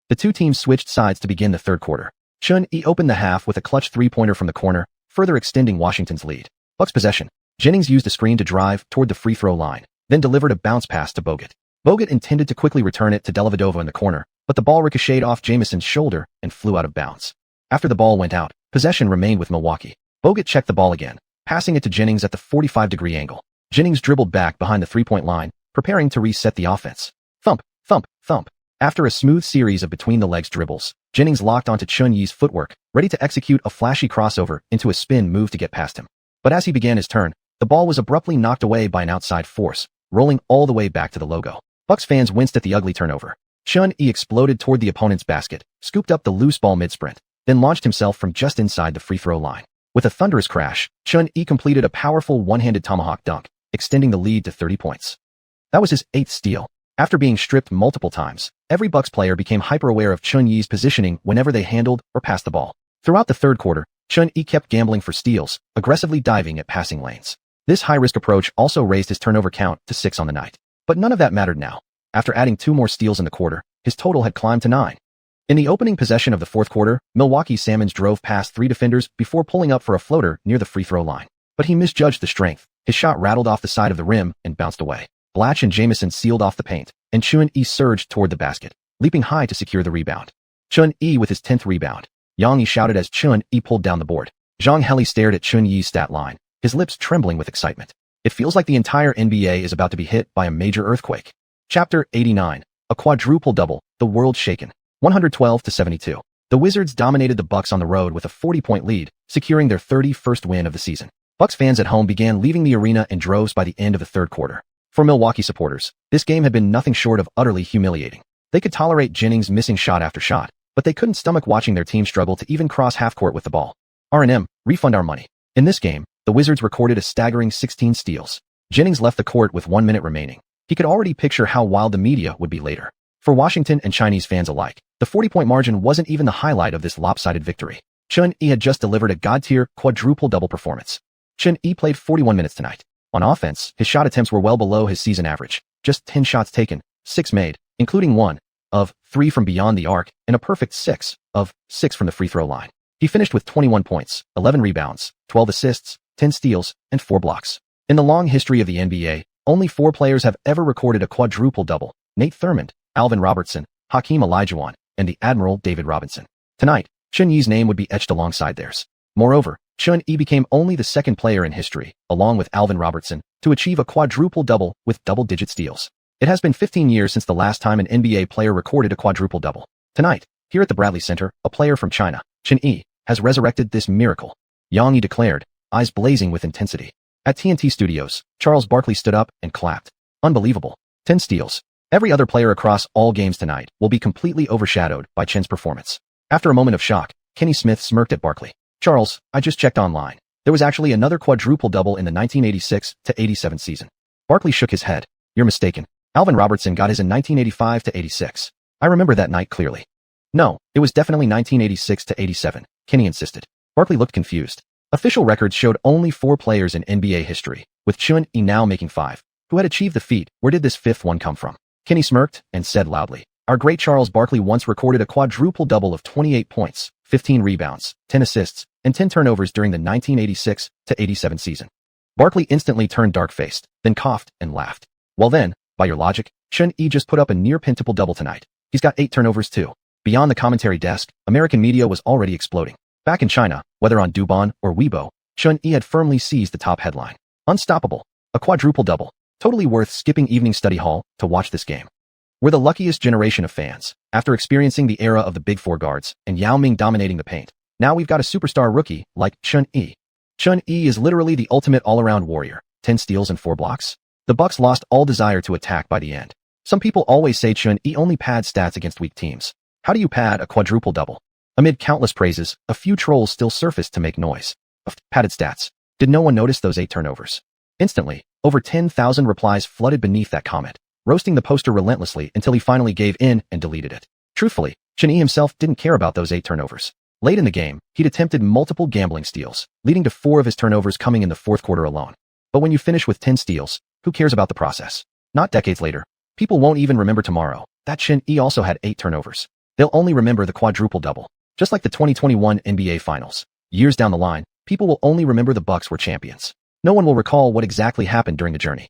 The two teams switched sides to begin the third quarter. Xuanyi opened the half with a clutch three-pointer from the corner, further extending Washington's lead. Bucks possession. Jennings used a screen to drive toward the free throw line, then delivered a bounce pass to Bogut. Bogut intended to quickly return it to Dellavedova in the corner, but the ball ricocheted off Jamison's shoulder and flew out of bounds. After the ball went out, possession remained with Milwaukee. Bogut checked the ball again, passing it to Jennings at the 45-degree angle. Jennings dribbled back behind the three-point line, preparing to reset the offense. Thump, thump, thump. After a smooth series of between-the-legs dribbles, Jennings locked onto Xuanyi's footwork, ready to execute a flashy crossover into a spin move to get past him. But as he began his turn, the ball was abruptly knocked away by an outside force, rolling all the way back to the logo. Bucks fans winced at the ugly turnover. Xuanyi exploded toward the opponent's basket, scooped up the loose ball mid-sprint, then launched himself from just inside the free throw line. With a thunderous crash, Xuanyi completed a powerful one-handed tomahawk dunk, extending the lead to 30 points. That was his 8th steal. After being stripped multiple times, every Bucks player became hyper-aware of Xuanyi's positioning whenever they handled or passed the ball. Throughout the third quarter, Xuanyi kept gambling for steals, aggressively diving at passing lanes. This high-risk approach also raised his turnover count to 6 on the night. But none of that mattered now. After adding 2 more steals in the quarter, his total had climbed to 9. In the opening possession of the fourth quarter, Milwaukee Salmons drove past 3 defenders before pulling up for a floater near the free throw line. But he misjudged the strength. His shot rattled off the side of the rim and bounced away. Blatch and Jamison sealed off the paint, and Xuanyi surged toward the basket, leaping high to secure the rebound. Xuanyi with his 10th rebound. Yang Yi shouted as Xuanyi pulled down the board. Zhang Heli stared at Xuanyi's stat line, his lips trembling with excitement. It feels like the entire NBA is about to be hit by a major earthquake. Chapter 89. A quadruple double, the world shaken. 112-72. The Wizards dominated the Bucks on the road with a 40-point lead, securing their 31st win of the season. Bucks fans at home began leaving the arena in droves by the end of the third quarter. For Milwaukee supporters, this game had been nothing short of utterly humiliating. They could tolerate Jennings missing shot after shot, but they couldn't stomach watching their team struggle to even cross half-court with the ball. R&M, refund our money. In this game, the Wizards recorded a staggering 16 steals. Jennings left the court with 1 minute remaining. He could already picture how wild the media would be later. For Washington and Chinese fans alike, the 40-point margin wasn't even the highlight of this lopsided victory. Xuanyi had just delivered a god-tier quadruple-double performance. Xuanyi played 41 minutes tonight. On offense, his shot attempts were well below his season average. Just 10 shots taken, 6 made, including 1 of 3 from beyond the arc, and a perfect 6 of 6 from the free throw line. He finished with 21 points, 11 rebounds, 12 assists, 10 steals, and 4 blocks. In the long history of the NBA, only 4 players have ever recorded a quadruple-double: Nate Thurmond, Alvin Robertson, Hakeem Olajuwon, and the Admiral David Robinson. Tonight, Xuanyi's name would be etched alongside theirs. Moreover, Xuanyi became only the second player in history, along with Alvin Robertson, to achieve a quadruple-double with double-digit steals. It has been 15 years since the last time an NBA player recorded a quadruple-double. Tonight, here at the Bradley Center, a player from China, Xuanyi, has resurrected this miracle. Yang Yi declared, eyes blazing with intensity. At TNT Studios, Charles Barkley stood up and clapped. Unbelievable. 10 steals. Every other player across all games tonight will be completely overshadowed by Chen's performance. After a moment of shock, Kenny Smith smirked at Barkley. Charles, I just checked online. There was actually another quadruple-double in the 1986-87 season. Barkley shook his head. You're mistaken. Alvin Robertson got his in 1985-86. I remember that night clearly. No, it was definitely 1986-87, Kenny insisted. Barkley looked confused. Official records showed only 4 players in NBA history, with Xuanyi now making 5, who had achieved the feat. Where did this 5th one come from? Kenny smirked and said loudly, our great Charles Barkley once recorded a quadruple-double of 28 points, 15 rebounds, 10 assists, and 10 turnovers during the 1986-87 season. Barkley instantly turned dark-faced, then coughed and laughed. Well then, by your logic, Xuanyi just put up a near-pentuple-double tonight. He's got 8 turnovers too. Beyond the commentary desk, American media was already exploding. Back in China, whether on Dubon or Weibo, Xuanyi had firmly seized the top headline. Unstoppable. A quadruple-double. Totally worth skipping evening study hall to watch this game. We're the luckiest generation of fans. After experiencing the era of the Big Four guards and Yao Ming dominating the paint, now we've got a superstar rookie like Xuanyi. Xuanyi is literally the ultimate all-around warrior. 10 steals and 4 blocks. The Bucks lost all desire to attack by the end. Some people always say Xuanyi only pads stats against weak teams. How do you pad a quadruple-double? Amid countless praises, a few trolls still surfaced to make noise. Padded stats. Did no one notice those 8 turnovers? Instantly, over 10,000 replies flooded beneath that comment, roasting the poster relentlessly until he finally gave in and deleted it. Truthfully, Xuanyi himself didn't care about those 8 turnovers. Late in the game, he'd attempted multiple gambling steals, leading to 4 of his turnovers coming in the fourth quarter alone. But when you finish with 10 steals, who cares about the process? Not decades later. People won't even remember tomorrow that Xian also had 8 turnovers. They'll only remember the quadruple double. Just like the 2021 NBA Finals. Years down the line, people will only remember the Bucks were champions. No one will recall what exactly happened during the journey.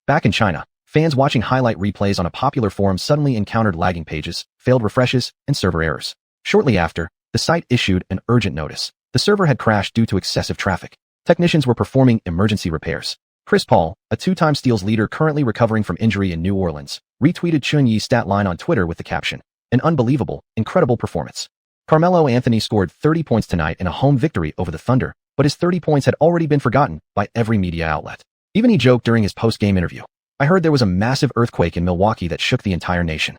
Back in China, fans watching highlight replays on a popular forum suddenly encountered lagging pages, failed refreshes, and server errors. Shortly after, the site issued an urgent notice. The server had crashed due to excessive traffic. Technicians were performing emergency repairs. Chris Paul, a 2-time steals leader currently recovering from injury in New Orleans, retweeted Xiuxian's stat line on Twitter with the caption, "An unbelievable, incredible performance." Carmelo Anthony scored 30 points tonight in a home victory over the Thunder, but his 30 points had already been forgotten by every media outlet. Even he joked during his post-game interview, "I heard there was a massive earthquake in Milwaukee that shook the entire nation.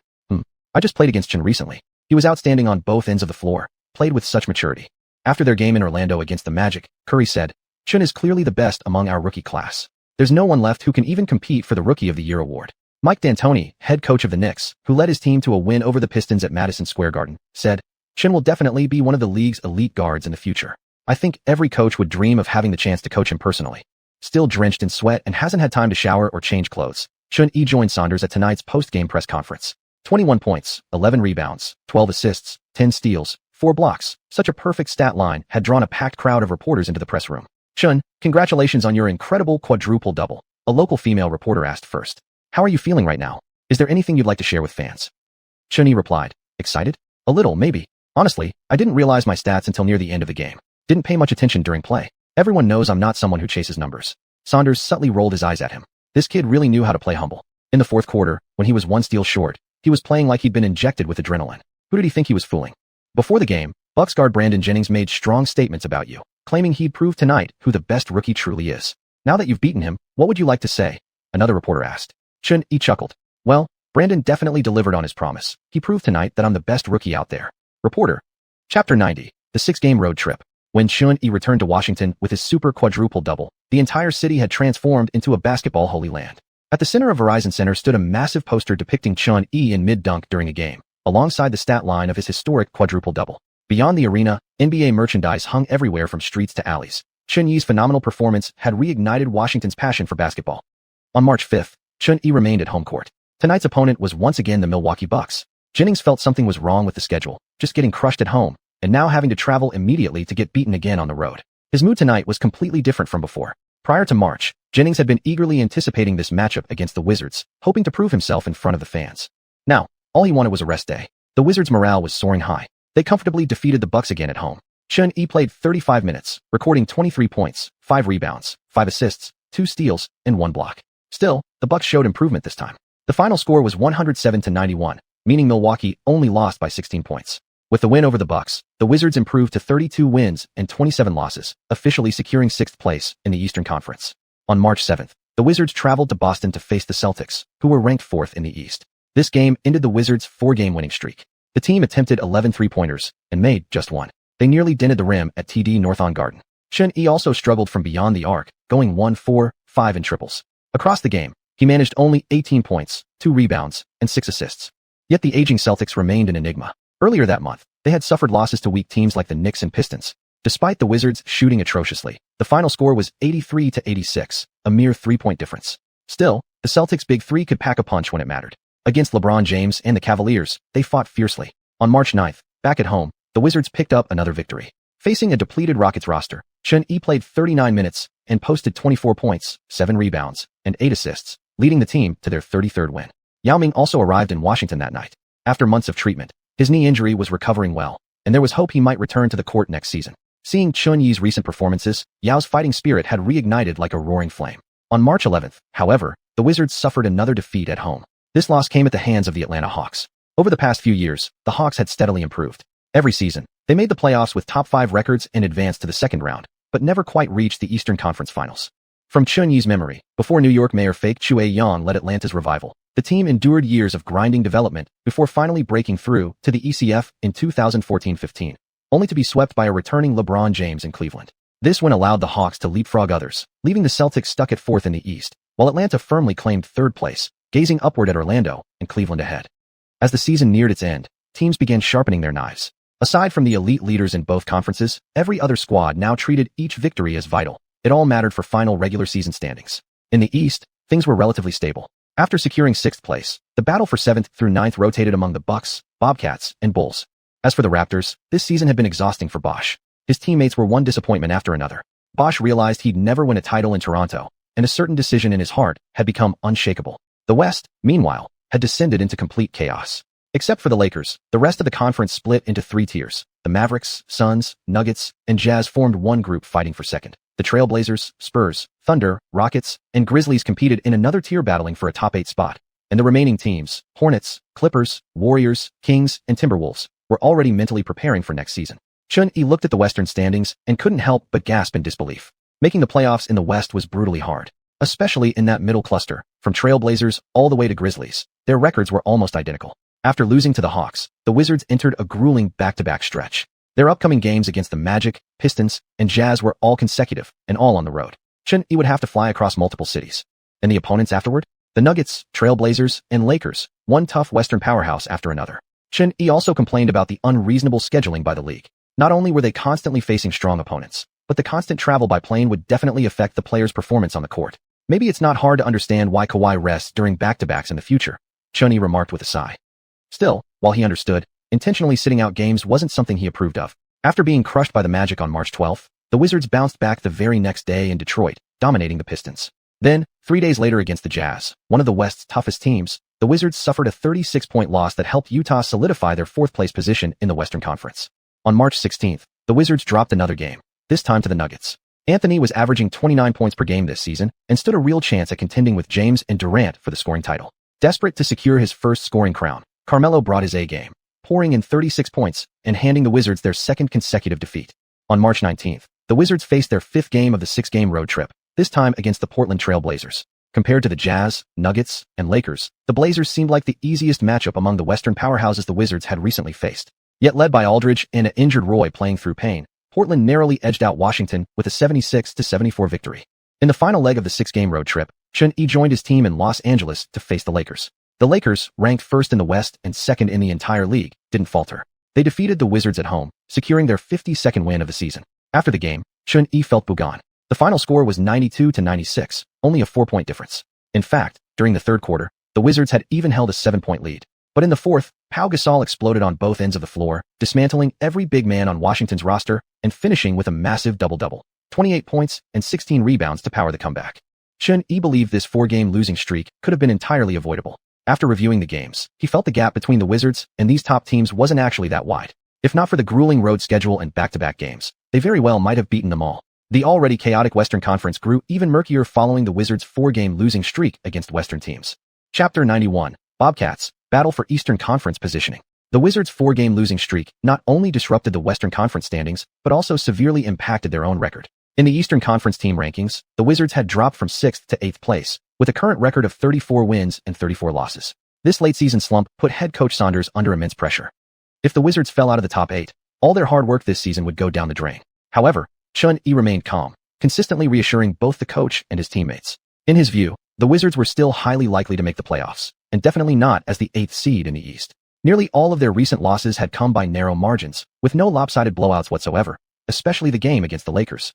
I just played against Xian recently. He was outstanding on both ends of the floor, played with such maturity." After their game in Orlando against the Magic, Curry said, "Xian is clearly the best among our rookie class. There's no one left who can even compete for the Rookie of the Year award." Mike D'Antoni, head coach of the Knicks, who led his team to a win over the Pistons at Madison Square Garden, said, "Xian will definitely be one of the league's elite guards in the future. I think every coach would dream of having the chance to coach him personally." Still drenched in sweat and hasn't had time to shower or change clothes, Xian joined Saunders at tonight's post-game press conference. 21 points, 11 rebounds, 12 assists, 10 steals, 4 blocks. Such a perfect stat line had drawn a packed crowd of reporters into the press room. "Xian, congratulations on your incredible quadruple double," a local female reporter asked first. "How are you feeling right now? Is there anything you'd like to share with fans?" Xian replied, "Excited? A little, maybe. Honestly, I didn't realize my stats until near the end of the game. Didn't pay much attention during play. Everyone knows I'm not someone who chases numbers." Saunders subtly rolled his eyes at him. This kid really knew how to play humble. In the fourth quarter, when he was 1 steal short, he was playing like he'd been injected with adrenaline. Who did he think he was fooling? Before the game, Bucks guard Brandon Jennings made strong statements about you, claiming he'd prove tonight who the best rookie truly is. "Now that you've beaten him, what would you like to say?" another reporter asked. Xian chuckled. "Well, Brandon definitely delivered on his promise. He proved tonight that I'm the best rookie out there." Reporter. Chapter 90. The 6-game road trip. When Xian returned to Washington with his super quadruple double, the entire city had transformed into a basketball holy land. At the center of Verizon Center stood a massive poster depicting Xian in mid-dunk during a game, alongside the stat line of his historic quadruple double. Beyond the arena, NBA merchandise hung everywhere from streets to alleys. Xian's phenomenal performance had reignited Washington's passion for basketball. On March 5th, Xian remained at home court. Tonight's opponent was once again the Milwaukee Bucks. Jennings felt something was wrong with the schedule, just getting crushed at home, and now having to travel immediately to get beaten again on the road. His mood tonight was completely different from before. Prior to March, Jennings had been eagerly anticipating this matchup against the Wizards, hoping to prove himself in front of the fans. Now, all he wanted was a rest day. The Wizards' morale was soaring high. They comfortably defeated the Bucks again at home. Xian played 35 minutes, recording 23 points, 5 rebounds, 5 assists, 2 steals, and 1 block. Still, the Bucks showed improvement this time. The final score was 107-91, meaning Milwaukee only lost by 16 points. With the win over the Bucks, the Wizards improved to 32 wins and 27 losses, officially securing 6th place in the Eastern Conference. On March 7th, the Wizards traveled to Boston to face the Celtics, who were ranked 4th in the East. This game ended the Wizards' 4-game winning streak. The team attempted 11 three-pointers and made just 1. They nearly dented the rim at TD Northon Garden. Xian also struggled from beyond the arc, going 1-4-5 in triples. Across the game, he managed only 18 points, 2 rebounds, and 6 assists. Yet the aging Celtics remained an enigma. Earlier that month, they had suffered losses to weak teams like the Knicks and Pistons. Despite the Wizards shooting atrociously, the final score was 83-86, a mere 3-point difference. Still, the Celtics' big three could pack a punch when it mattered. Against LeBron James and the Cavaliers, they fought fiercely. On March 9th, back at home, the Wizards picked up another victory. Facing a depleted Rockets roster, Xian played 39 minutes and posted 24 points, 7 rebounds, and 8 assists, leading the team to their 33rd win. Yao Ming also arrived in Washington that night. After months of treatment, his knee injury was recovering well, and there was hope he might return to the court next season. Seeing Xiuxian's recent performances, Yao's fighting spirit had reignited like a roaring flame. On March 11th, however, the Wizards suffered another defeat at home. This loss came at the hands of the Atlanta Hawks. Over the past few years, the Hawks had steadily improved. Every season, they made the playoffs with top 5 records and advanced to the second round, but never quite reached the Eastern Conference Finals. From Xiuxian's memory, before New York Mayor fake xiuxian led Atlanta's revival, the team endured years of grinding development before finally breaking through to the ECF in 2014-15, only to be swept by a returning LeBron James in Cleveland. This win allowed the Hawks to leapfrog others, leaving the Celtics stuck at 4th in the East, while Atlanta firmly claimed 3rd place, gazing upward at Orlando and Cleveland ahead. As the season neared its end, teams began sharpening their knives. Aside from the elite leaders in both conferences, every other squad now treated each victory as vital. It all mattered for final regular season standings. In the East, things were relatively stable. After securing 6th place, the battle for 7th through 9th rotated among the Bucks, Bobcats, and Bulls. As for the Raptors, this season had been exhausting for Bosh. His teammates were one disappointment after another. Bosh realized he'd never win a title in Toronto, and a certain decision in his heart had become unshakable. The West, meanwhile, had descended into complete chaos. Except for the Lakers, the rest of the conference split into 3 tiers. The Mavericks, Suns, Nuggets, and Jazz formed one group fighting for second. The Trailblazers, Spurs, Thunder, Rockets, and Grizzlies competed in another tier battling for a top 8 spot. And the remaining teams, Hornets, Clippers, Warriors, Kings, and Timberwolves, were already mentally preparing for next season. Chun-Yi looked at the Western standings and couldn't help but gasp in disbelief. Making the playoffs in the West was brutally hard, especially in that middle cluster, from Trailblazers all the way to Grizzlies. Their records were almost identical. After losing to the Hawks, the Wizards entered a grueling back-to-back stretch. Their upcoming games against the Magic, Pistons, and Jazz were all consecutive and all on the road. Chun-Yi would have to fly across multiple cities. And the opponents afterward? The Nuggets, Trailblazers, and Lakers, one tough Western powerhouse after another. Chun-Yi also complained about the unreasonable scheduling by the league. Not only were they constantly facing strong opponents, but the constant travel by plane would definitely affect the players' performance on the court. Maybe it's not hard to understand why Kawhi rests during back-to-backs in the future, Chun-Yi remarked with a sigh. Still, while he understood, intentionally sitting out games wasn't something he approved of. After being crushed by the Magic on March 12th, the Wizards bounced back the very next day in Detroit, dominating the Pistons. Then, 3 days later against the Jazz, one of the West's toughest teams, the Wizards suffered a 36-point loss that helped Utah solidify their 4th-place position in the Western Conference. On March 16th, the Wizards dropped another game, this time to the Nuggets. Anthony was averaging 29 points per game this season and stood a real chance at contending with James and Durant for the scoring title. Desperate to secure his first scoring crown, Carmelo brought his A-game, pouring in 36 points and handing the Wizards their 2nd consecutive defeat. On March 19th, the Wizards faced their 5th game of the 6-game road trip, this time against the Portland Trail Blazers. Compared to the Jazz, Nuggets, and Lakers, the Blazers seemed like the easiest matchup among the Western powerhouses the Wizards had recently faced. Yet led by Aldridge and an injured Roy playing through pain, Portland narrowly edged out Washington with a 76-74 victory. In the final leg of the 6-game road trip, Chun-Yi joined his team in Los Angeles to face the Lakers. The Lakers, ranked 1st in the West and 2nd in the entire league, didn't falter. They defeated the Wizards at home, securing their 52nd win of the season. After the game, Chun-Yi felt bougon. The final score was 92-96, only a 4-point difference. In fact, during the 3rd quarter, the Wizards had even held a 7-point lead. But in the 4th, Pau Gasol exploded on both ends of the floor, dismantling every big man on Washington's roster and finishing with a massive double-double, 28 points and 16 rebounds to power the comeback. Chun-Yi believed this 4-game losing streak could have been entirely avoidable. After reviewing the games, he felt the gap between the Wizards and these top teams wasn't actually that wide. If not for the grueling road schedule and back-to-back games, they very well might have beaten them all. The already chaotic Western Conference grew even murkier following the Wizards' 4-game losing streak against Western teams. Chapter 91, Bobcats, Battle for Eastern Conference Positioning. The Wizards' 4-game losing streak not only disrupted the Western Conference standings, but also severely impacted their own record. In the Eastern Conference team rankings, the Wizards had dropped from 6th to 8th place, with a current record of 34 wins and 34 losses. This late-season slump put head coach Saunders under immense pressure. If the Wizards fell out of the top 8, all their hard work this season would go down the drain. However, Chun-Yi remained calm, consistently reassuring both the coach and his teammates. In his view, the Wizards were still highly likely to make the playoffs, and definitely not as the 8th seed in the East. Nearly all of their recent losses had come by narrow margins, with no lopsided blowouts whatsoever, especially the game against the Lakers.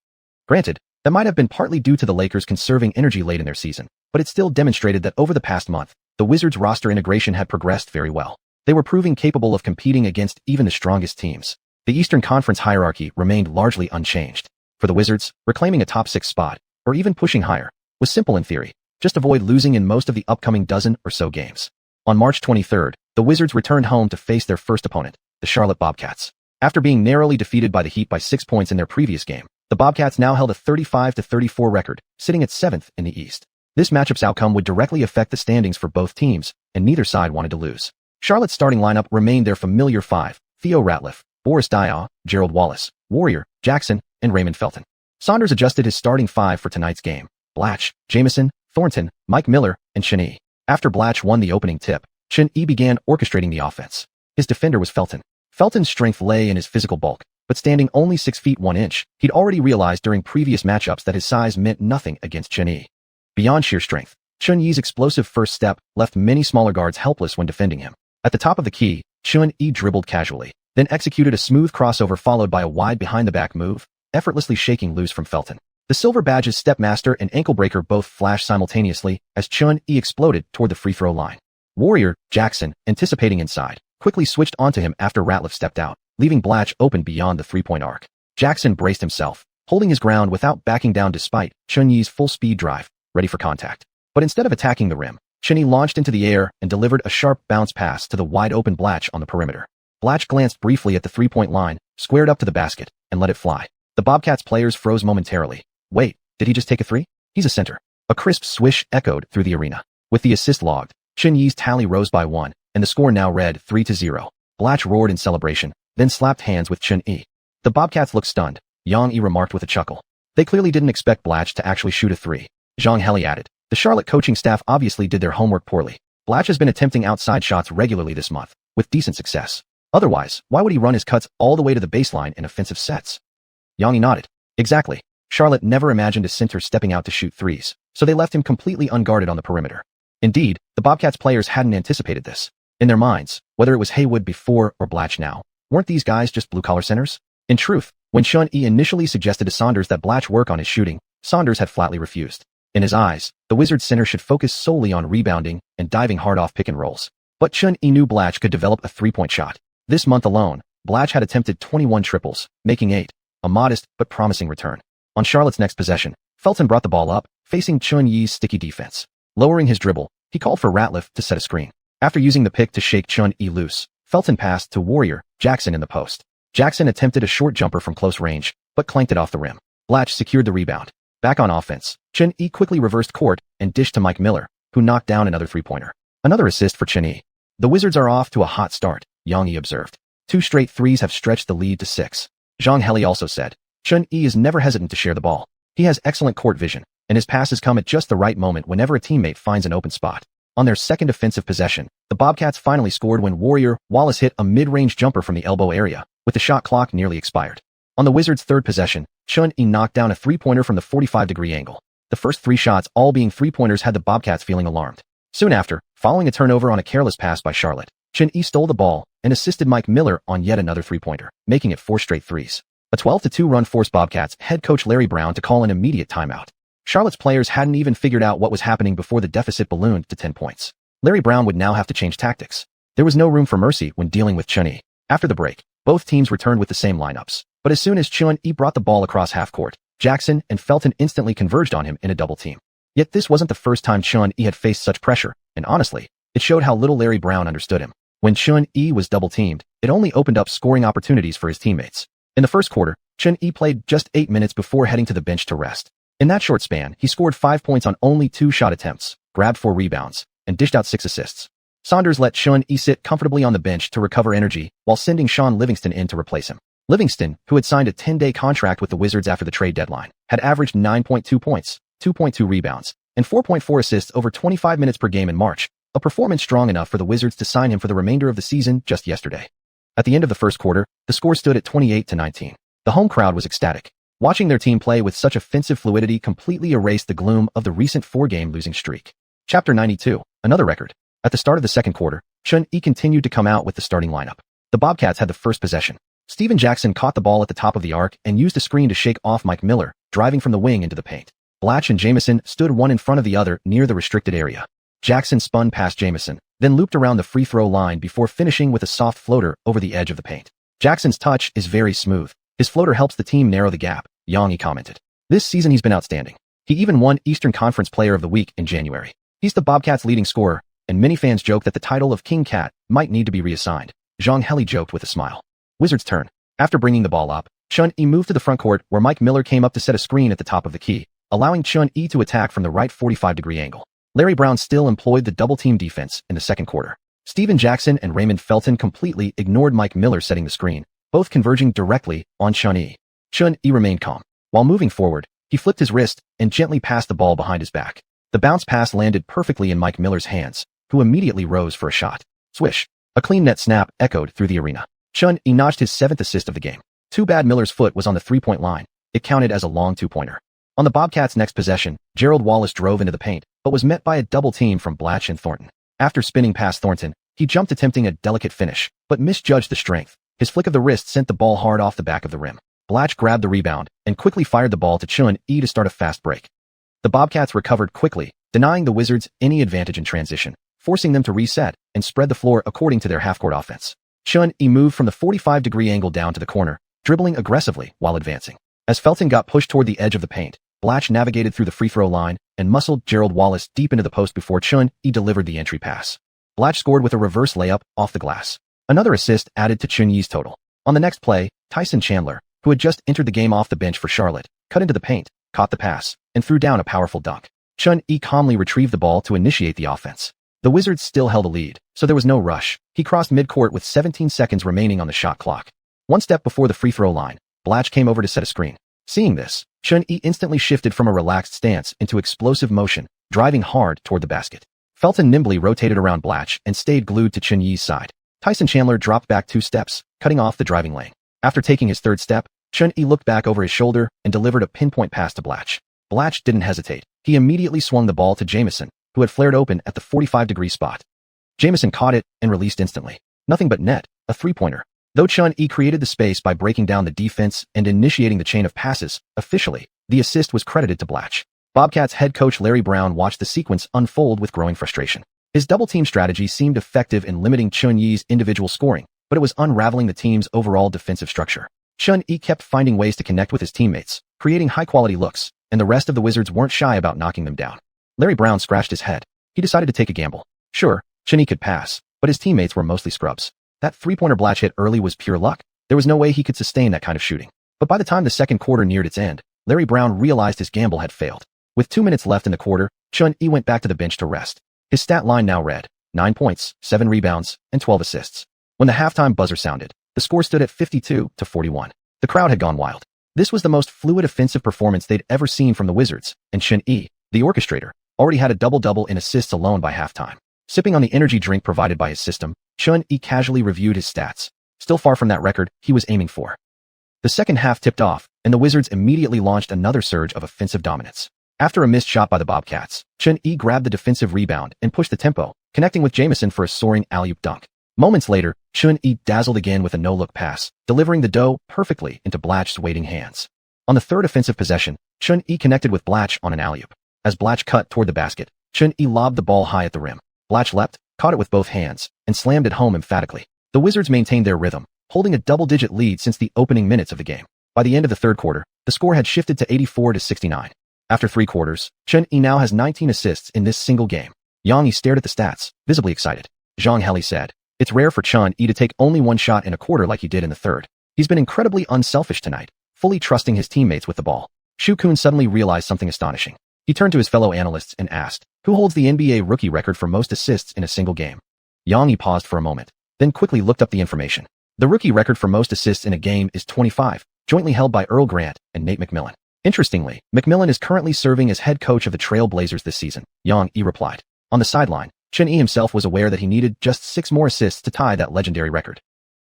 Granted, that might have been partly due to the Lakers conserving energy late in their season, but it still demonstrated that over the past month, the Wizards' roster integration had progressed very well. They were proving capable of competing against even the strongest teams. The Eastern Conference hierarchy remained largely unchanged. For the Wizards, reclaiming a top 6 spot, or even pushing higher, was simple in theory. Just avoid losing in most of the upcoming dozen or so games. On March 23rd, the Wizards returned home to face their first opponent, the Charlotte Bobcats. After being narrowly defeated by the Heat by 6 points in their previous game, the Bobcats now held a 35-34 record, sitting at 7th in the East. This matchup's outcome would directly affect the standings for both teams, and neither side wanted to lose. Charlotte's starting lineup remained their familiar 5, Theo Ratliff, Boris Diaw, Gerald Wallace, Warrior, Jackson, and Raymond Felton. Saunders adjusted his starting 5 for tonight's game: Blatch, Jamison, Thornton, Mike Miller, and Chun-Yi. After Blatch won the opening tip, Chun-Yi began orchestrating the offense. His defender was Felton. Felton's strength lay in his physical bulk, but standing only 6 feet 1 inch, he'd already realized during previous matchups that his size meant nothing against Chun-Yi. Beyond sheer strength, Chun-Yi's explosive first step left many smaller guards helpless when defending him. At the top of the key, Chun-Yi dribbled casually, then executed a smooth crossover followed by a wide behind-the-back move, effortlessly shaking loose from Felton. The Silver Badge's Stepmaster and Ankle Breaker both flashed simultaneously as Chun-Yi exploded toward the free-throw line. Warrior, Jackson, anticipating inside, quickly switched onto him after Ratliff stepped out, leaving Blatche open beyond the three-point arc. Jackson braced himself, holding his ground without backing down despite Chun-Yi's full-speed drive, ready for contact. But instead of attacking the rim, Chun-Yi launched into the air and delivered a sharp bounce pass to the wide-open Blatche on the perimeter. Blatche glanced briefly at the three-point line, squared up to the basket, and let it fly. The Bobcats players froze momentarily. Wait, did he just take a three? He's a center. A crisp swish echoed through the arena. With the assist logged, Chun-Yi's tally rose by 1, and the score now read 3-0. Blatche roared in celebration, then slapped hands with Chun-Yi. The Bobcats looked stunned, Yang remarked with a chuckle. They clearly didn't expect Blatche to actually shoot a three. Zhang Heli added. The Charlotte coaching staff obviously did their homework poorly. Blatche has been attempting outside shots regularly this month, with decent success. Otherwise, why would he run his cuts all the way to the baseline in offensive sets? Yang nodded. Exactly. Charlotte never imagined a center stepping out to shoot threes, so they left him completely unguarded on the perimeter. Indeed, the Bobcats players hadn't anticipated this. In their minds, whether it was Haywood before or Blatche now, weren't these guys just blue-collar centers? In truth, when Chun-Yi initially suggested to Saunders that Blatche work on his shooting, Saunders had flatly refused. In his eyes, the Wizards center should focus solely on rebounding and diving hard off pick-and-rolls. But Chun-Yi knew Blatche could develop a three-point shot. This month alone, Blatche had attempted 21 triples, making 8, a modest but promising return. On Charlotte's next possession, Felton brought the ball up, facing Chun-Yi's sticky defense. Lowering his dribble, he called for Ratliff to set a screen. After using the pick to shake Chun-Yi loose, Felton passed to Warrior, Jackson in the post. Jackson attempted a short jumper from close range, but clanked it off the rim. Blatche secured the rebound. Back on offense, Chun-Yi quickly reversed court and dished to Mike Miller, who knocked down another three-pointer. Another assist for Chun-Yi. The Wizards are off to a hot start, Yang observed. 2 straight threes have stretched the lead to 6. Zhang Heli also said. Chun-Yi is never hesitant to share the ball. He has excellent court vision, and his passes come at just the right moment whenever a teammate finds an open spot. On their second offensive possession, the Bobcats finally scored when Warrior Wallace hit a mid-range jumper from the elbow area, with the shot clock nearly expired. On the Wizards' third possession, Chun-Yi knocked down a three-pointer from the 45-degree angle. The first 3 shots all being three-pointers had the Bobcats feeling alarmed. Soon after, following a turnover on a careless pass by Charlotte, Chun-Yi stole the ball and assisted Mike Miller on yet another three-pointer, making it 4 straight threes. A 12-2 run forced Bobcats head coach Larry Brown to call an immediate timeout. Charlotte's players hadn't even figured out what was happening before the deficit ballooned to 10 points. Larry Brown would now have to change tactics. There was no room for mercy when dealing with Chun-Yi. After the break, both teams returned with the same lineups. But as soon as Chun-Yi brought the ball across half-court, Jackson and Felton instantly converged on him in a double team. Yet this wasn't the first time Chun-Yi had faced such pressure, and honestly, it showed how little Larry Brown understood him. When Chun-Yi was double-teamed, it only opened up scoring opportunities for his teammates. In the first quarter, Chun-Yi played just 8 minutes before heading to the bench to rest. In that short span, he scored 5 points on only 2 shot attempts, grabbed 4 rebounds, and dished out 6 assists. Saunders let Chun-Yi sit comfortably on the bench to recover energy while sending Sean Livingston in to replace him. Livingston, who had signed a 10-day contract with the Wizards after the trade deadline, had averaged 9.2 points, 2.2 rebounds, and 4.4 assists over 25 minutes per game in March, a performance strong enough for the Wizards to sign him for the remainder of the season just yesterday. At the end of the first quarter, the score stood at 28-19. The home crowd was ecstatic. Watching their team play with such offensive fluidity completely erased the gloom of the recent 4-game losing streak. Chapter 92, another record. At the start of the second quarter, Chun-Yi continued to come out with the starting lineup. The Bobcats had the first possession. Steven Jackson caught the ball at the top of the arc and used a screen to shake off Mike Miller, driving from the wing into the paint. Blatche and Jamison stood one in front of the other near the restricted area. Jackson spun past Jamison, then looped around the free throw line before finishing with a soft floater over the edge of the paint. Jackson's touch is very smooth. His floater helps the team narrow the gap, Yang commented. This season he's been outstanding. He even won Eastern Conference Player of the Week in January. He's the Bobcats' leading scorer, and many fans joke that the title of King Cat might need to be reassigned. Zhang Heli joked with a smile. Wizards' turn. After bringing the ball up, Chun-Yi moved to the front court where Mike Miller came up to set a screen at the top of the key, allowing Chun-Yi to attack from the right 45-degree angle. Larry Brown still employed the double-team defense in the second quarter. Steven Jackson and Raymond Felton completely ignored Mike Miller setting the screen, both converging directly on Chun-Yi. Chun-Yi remained calm. While moving forward, he flipped his wrist and gently passed the ball behind his back. The bounce pass landed perfectly in Mike Miller's hands, who immediately rose for a shot. Swish. A clean net snap echoed through the arena. Chun-Yi notched his 7th assist of the game. Too bad Miller's foot was on the three-point line. It counted as a long two-pointer. On the Bobcats' next possession, Gerald Wallace drove into the paint, but was met by a double team from Blatche and Thornton. After spinning past Thornton, he jumped attempting a delicate finish, but misjudged the strength, His flick of the wrist sent the ball hard off the back of the rim. Blatch grabbed the rebound and quickly fired the ball to Xuan to start a fast break. The Bobcats recovered quickly, denying the Wizards any advantage in transition, forcing them to reset and spread the floor according to their half-court offense. Xuan moved from the 45-degree angle down to the corner, dribbling aggressively while advancing. As Felton got pushed toward the edge of the paint, Blatch navigated through the free-throw line and muscled Gerald Wallace deep into the post before Xuan delivered the entry pass. Blatch scored with a reverse layup off the glass. Another assist added to Xuan's total. On the next play, Tyson Chandler, who had just entered the game off the bench for Charlotte, cut into the paint, caught the pass, and threw down a powerful dunk. Xuan calmly retrieved the ball to initiate the offense. The Wizards still held a lead, so there was no rush. He crossed midcourt with 17 seconds remaining on the shot clock. One step before the free-throw line, Blatch came over to set a screen. Seeing this, Xuan instantly shifted from a relaxed stance into explosive motion, driving hard toward the basket. Felton nimbly rotated around Blatch and stayed glued to Xuan's side. Tyson Chandler dropped back 2 steps, cutting off the driving lane. After taking his third step, Xuan looked back over his shoulder and delivered a pinpoint pass to Blatch. Blatch didn't hesitate. He immediately swung the ball to Jamison, who had flared open at the 45-degree spot. Jamison caught it and released instantly. Nothing but net, a three-pointer. Though Xuan created the space by breaking down the defense and initiating the chain of passes, officially, the assist was credited to Blatch. Bobcats head coach Larry Brown watched the sequence unfold with growing frustration. His double-team strategy seemed effective in limiting Xuan's individual scoring, but it was unraveling the team's overall defensive structure. Xuan kept finding ways to connect with his teammates, creating high-quality looks, and the rest of the Wizards weren't shy about knocking them down. Larry Brown scratched his head. He decided to take a gamble. Sure, Xuan could pass, but his teammates were mostly scrubs. That three-pointer Blatch hit early was pure luck. There was no way he could sustain that kind of shooting. But by the time the second quarter neared its end, Larry Brown realized his gamble had failed. With 2 minutes left in the quarter, Xuan went back to the bench to rest. His stat line now read 9 points, 7 rebounds, and 12 assists. When the halftime buzzer sounded, the score stood at 52-41. The crowd had gone wild. This was the most fluid offensive performance they'd ever seen from the Wizards, and Xuan, the orchestrator, already had a double-double in assists alone by halftime. Sipping on the energy drink provided by his system, Xuan casually reviewed his stats. Still far from that record he was aiming for. The second half tipped off, and the Wizards immediately launched another surge of offensive dominance. After a missed shot by the Bobcats, Xuan grabbed the defensive rebound and pushed the tempo, connecting with Jamison for a soaring alley-oop dunk. Moments later, Xuan dazzled again with a no-look pass, delivering the dough perfectly into Blatch's waiting hands. On the third offensive possession, Xuan connected with Blatch on an alley-oop. As Blatch cut toward the basket, Xuan lobbed the ball high at the rim. Blatch leapt, caught it with both hands, and slammed it home emphatically. The Wizards maintained their rhythm, holding a double-digit lead since the opening minutes of the game. By the end of the third quarter, the score had shifted to 84-69. After 3 quarters, Xuan now has 19 assists in this single game. Yang stared at the stats, visibly excited. Zhang Heli said, "It's rare for Xuan to take only 1 shot in a quarter like he did in the third. He's been incredibly unselfish tonight, fully trusting his teammates with the ball." Shu Kun suddenly realized something astonishing. He turned to his fellow analysts and asked, "Who holds the NBA rookie record for most assists in a single game?" Yang paused for a moment, then quickly looked up the information. The rookie record for most assists in a game is 25, jointly held by Earl Grant and Nate McMillan. Interestingly, McMillan is currently serving as head coach of the Trail Blazers this season, Yang replied. On the sideline, Xuan himself was aware that he needed just 6 more assists to tie that legendary record.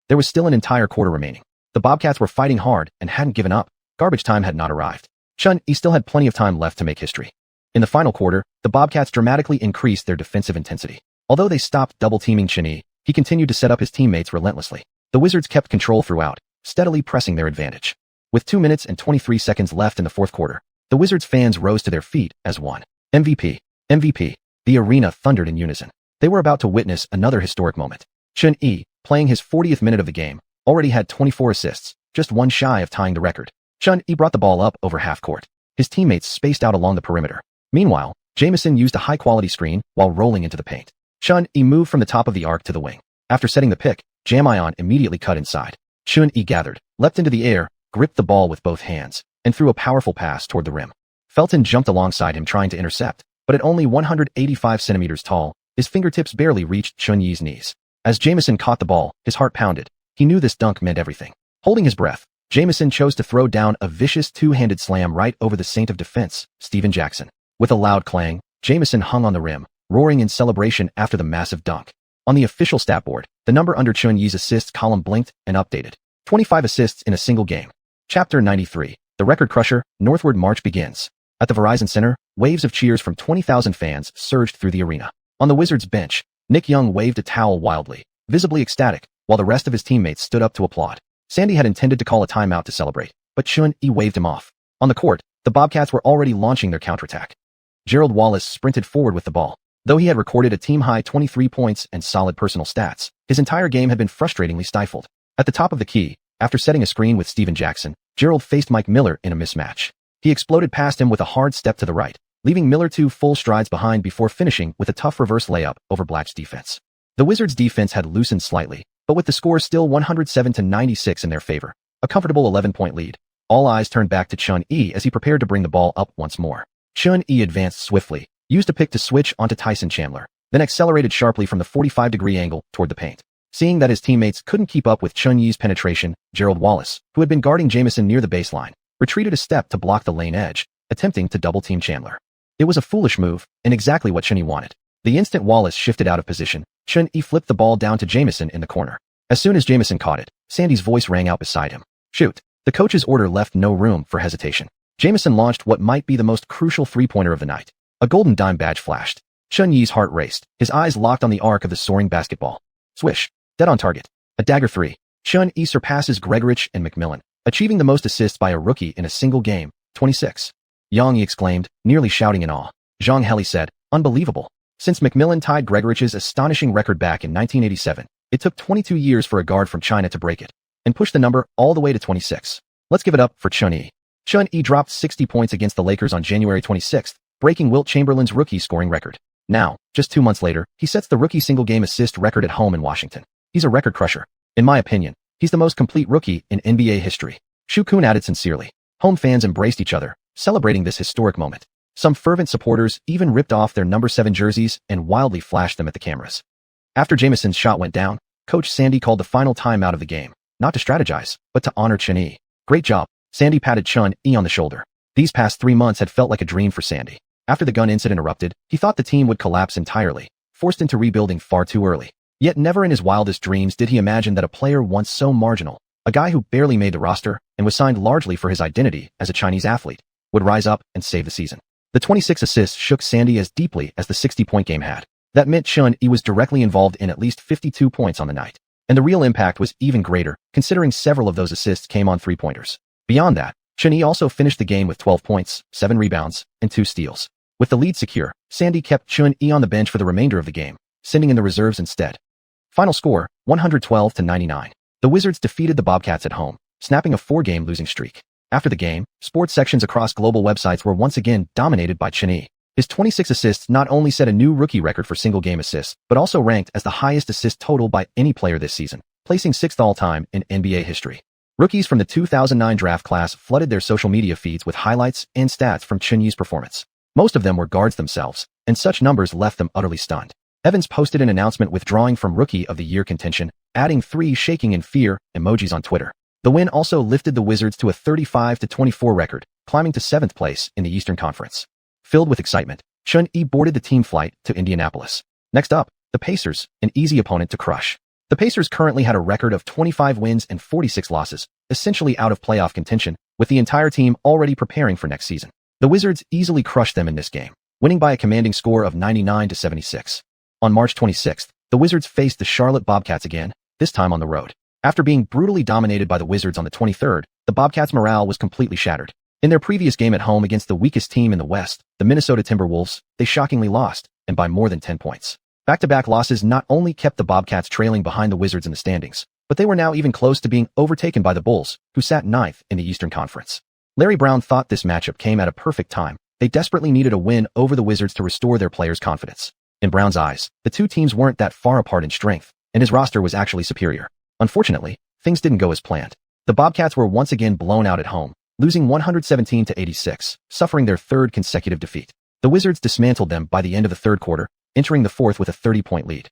There was still an entire quarter remaining. The Bobcats were fighting hard and hadn't given up. Garbage time had not arrived. Xuan still had plenty of time left to make history. In the final quarter, the Bobcats dramatically increased their defensive intensity. Although they stopped double-teaming Xuan, he continued to set up his teammates relentlessly. The Wizards kept control throughout, steadily pressing their advantage. With 2 minutes and 23 seconds left in the fourth quarter, the Wizards fans rose to their feet as one. MVP, MVP. The arena thundered in unison. They were about to witness another historic moment. Xuan, playing his 40th minute of the game, already had 24 assists, just 1 shy of tying the record. Xuan brought the ball up over half court. His teammates spaced out along the perimeter. Meanwhile, Jamison used a high-quality screen while rolling into the paint. Xuan moved from the top of the arc to the wing. After setting the pick, Xuanhuan immediately cut inside. Xuan gathered, leapt into the air, gripped the ball with both hands, and threw a powerful pass toward the rim. Felton jumped alongside him trying to intercept, but at only 185 centimeters tall, his fingertips barely reached Xuan's knees. As Jamison caught the ball, his heart pounded. He knew this dunk meant everything. Holding his breath, Jamison chose to throw down a vicious 2-handed slam right over the saint of defense, Stephen Jackson. With a loud clang, Jamison hung on the rim, roaring in celebration after the massive dunk. On the official stat board, the number under Xuan's assists column blinked and updated. 25 assists in a single game. Chapter 93. The Record Crusher, Northward March begins. At the Verizon Center, waves of cheers from 20,000 fans surged through the arena. On the Wizards bench, Nick Young waved a towel wildly, visibly ecstatic, while the rest of his teammates stood up to applaud. Sandy had intended to call a timeout to celebrate, but Xuan-Yi waved him off. On the court, the Bobcats were already launching their counterattack. Gerald Wallace sprinted forward with the ball. Though he had recorded a team-high 23 points and solid personal stats, his entire game had been frustratingly stifled. At the top of the key, after setting a screen with Steven Jackson, Gerald faced Mike Miller in a mismatch. He exploded past him with a hard step to the right, leaving Miller 2 full strides behind before finishing with a tough reverse layup over Black's defense. The Wizards' defense had loosened slightly, but with the score still 107-96 in their favor, a comfortable 11-point lead, all eyes turned back to Xuan-Yi as he prepared to bring the ball up once more. Xuan-Yi advanced swiftly, used a pick to switch onto Tyson Chandler, then accelerated sharply from the 45-degree angle toward the paint. Seeing that his teammates couldn't keep up with Xuan-Yi's penetration, Gerald Wallace, who had been guarding Jamison near the baseline, retreated a step to block the lane edge, attempting to double-team Chandler. It was a foolish move, and exactly what Xuan-Yi wanted. The instant Wallace shifted out of position, Xuan-Yi flipped the ball down to Jamison in the corner. As soon as Jamison caught it, Sandy's voice rang out beside him. Shoot! The coach's order left no room for hesitation. Jamison launched what might be the most crucial three-pointer of the night. A golden dime badge flashed. Xuan-Yi's heart raced, his eyes locked on the arc of the soaring basketball. Swish! Dead on target. A dagger 3. Xuan-Yi surpasses Gregorich and McMillan, achieving the most assists by a rookie in a single game, 26. Yang Yi exclaimed, nearly shouting in awe. Zhang Heli said, unbelievable. Since McMillan tied Gregorich's astonishing record back in 1987, it took 22 years for a guard from China to break it, and push the number all the way to 26. Let's give it up for Xuan-Yi. Xuan-Yi dropped 60 points against the Lakers on January 26, breaking Wilt Chamberlain's rookie scoring record. Now, just 2 months later, he sets the rookie single-game assist record at home in Washington. He's a record crusher. In my opinion, he's the most complete rookie in NBA history. Xiuxian added sincerely. Home fans embraced each other, celebrating this historic moment. Some fervent supporters even ripped off their number 7 jerseys and wildly flashed them at the cameras. After Jamison's shot went down, Coach Sandy called the final timeout of the game, not to strategize, but to honor Xuan-Yi. Great job. Sandy patted Xuan-Yi on the shoulder. These past 3 months had felt like a dream for Sandy. After the gun incident erupted, he thought the team would collapse entirely, forced into rebuilding far too early. Yet never in his wildest dreams did he imagine that a player once so marginal, a guy who barely made the roster and was signed largely for his identity as a Chinese athlete, would rise up and save the season. The 26 assists shook Sandy as deeply as the 60-point game had. That meant Xuan-Yi was directly involved in at least 52 points on the night. And the real impact was even greater, considering several of those assists came on three-pointers. Beyond that, Xuan-Yi also finished the game with 12 points, 7 rebounds, and 2 steals. With the lead secure, Sandy kept Xuan-Yi on the bench for the remainder of the game, sending in the reserves instead. Final score, 112-99. The Wizards defeated the Bobcats at home, snapping a 4-game losing streak. After the game, sports sections across global websites were once again dominated by Xuan-Yi. His 26 assists not only set a new rookie record for single-game assists, but also ranked as the highest assist total by any player this season, placing 6th all-time in NBA history. Rookies from the 2009 draft class flooded their social media feeds with highlights and stats from Xuan-Yi's performance. Most of them were guards themselves, and such numbers left them utterly stunned. Evans posted an announcement withdrawing from Rookie of the Year contention, adding 3 shaking in fear emojis on Twitter. The win also lifted the Wizards to a 35-24 record, climbing to 7th place in the Eastern Conference. Filled with excitement, Xuan-Yi boarded the team flight to Indianapolis. Next up, the Pacers, an easy opponent to crush. The Pacers currently had a record of 25 wins and 46 losses, essentially out of playoff contention, with the entire team already preparing for next season. The Wizards easily crushed them in this game, winning by a commanding score of 99-76. On March 26th, the Wizards faced the Charlotte Bobcats again, this time on the road. After being brutally dominated by the Wizards on the 23rd, the Bobcats' morale was completely shattered. In their previous game at home against the weakest team in the West, the Minnesota Timberwolves, they shockingly lost, and by more than 10 points. Back-to-back losses not only kept the Bobcats trailing behind the Wizards in the standings, but they were now even close to being overtaken by the Bulls, who sat 9th in the Eastern Conference. Larry Brown thought this matchup came at a perfect time. They desperately needed a win over the Wizards to restore their players' confidence. In Brown's eyes, the two teams weren't that far apart in strength, and his roster was actually superior. Unfortunately, things didn't go as planned. The Bobcats were once again blown out at home, losing 117-86, suffering their 3rd consecutive defeat. The Wizards dismantled them by the end of the 3rd quarter, entering the 4th with a 30-point lead.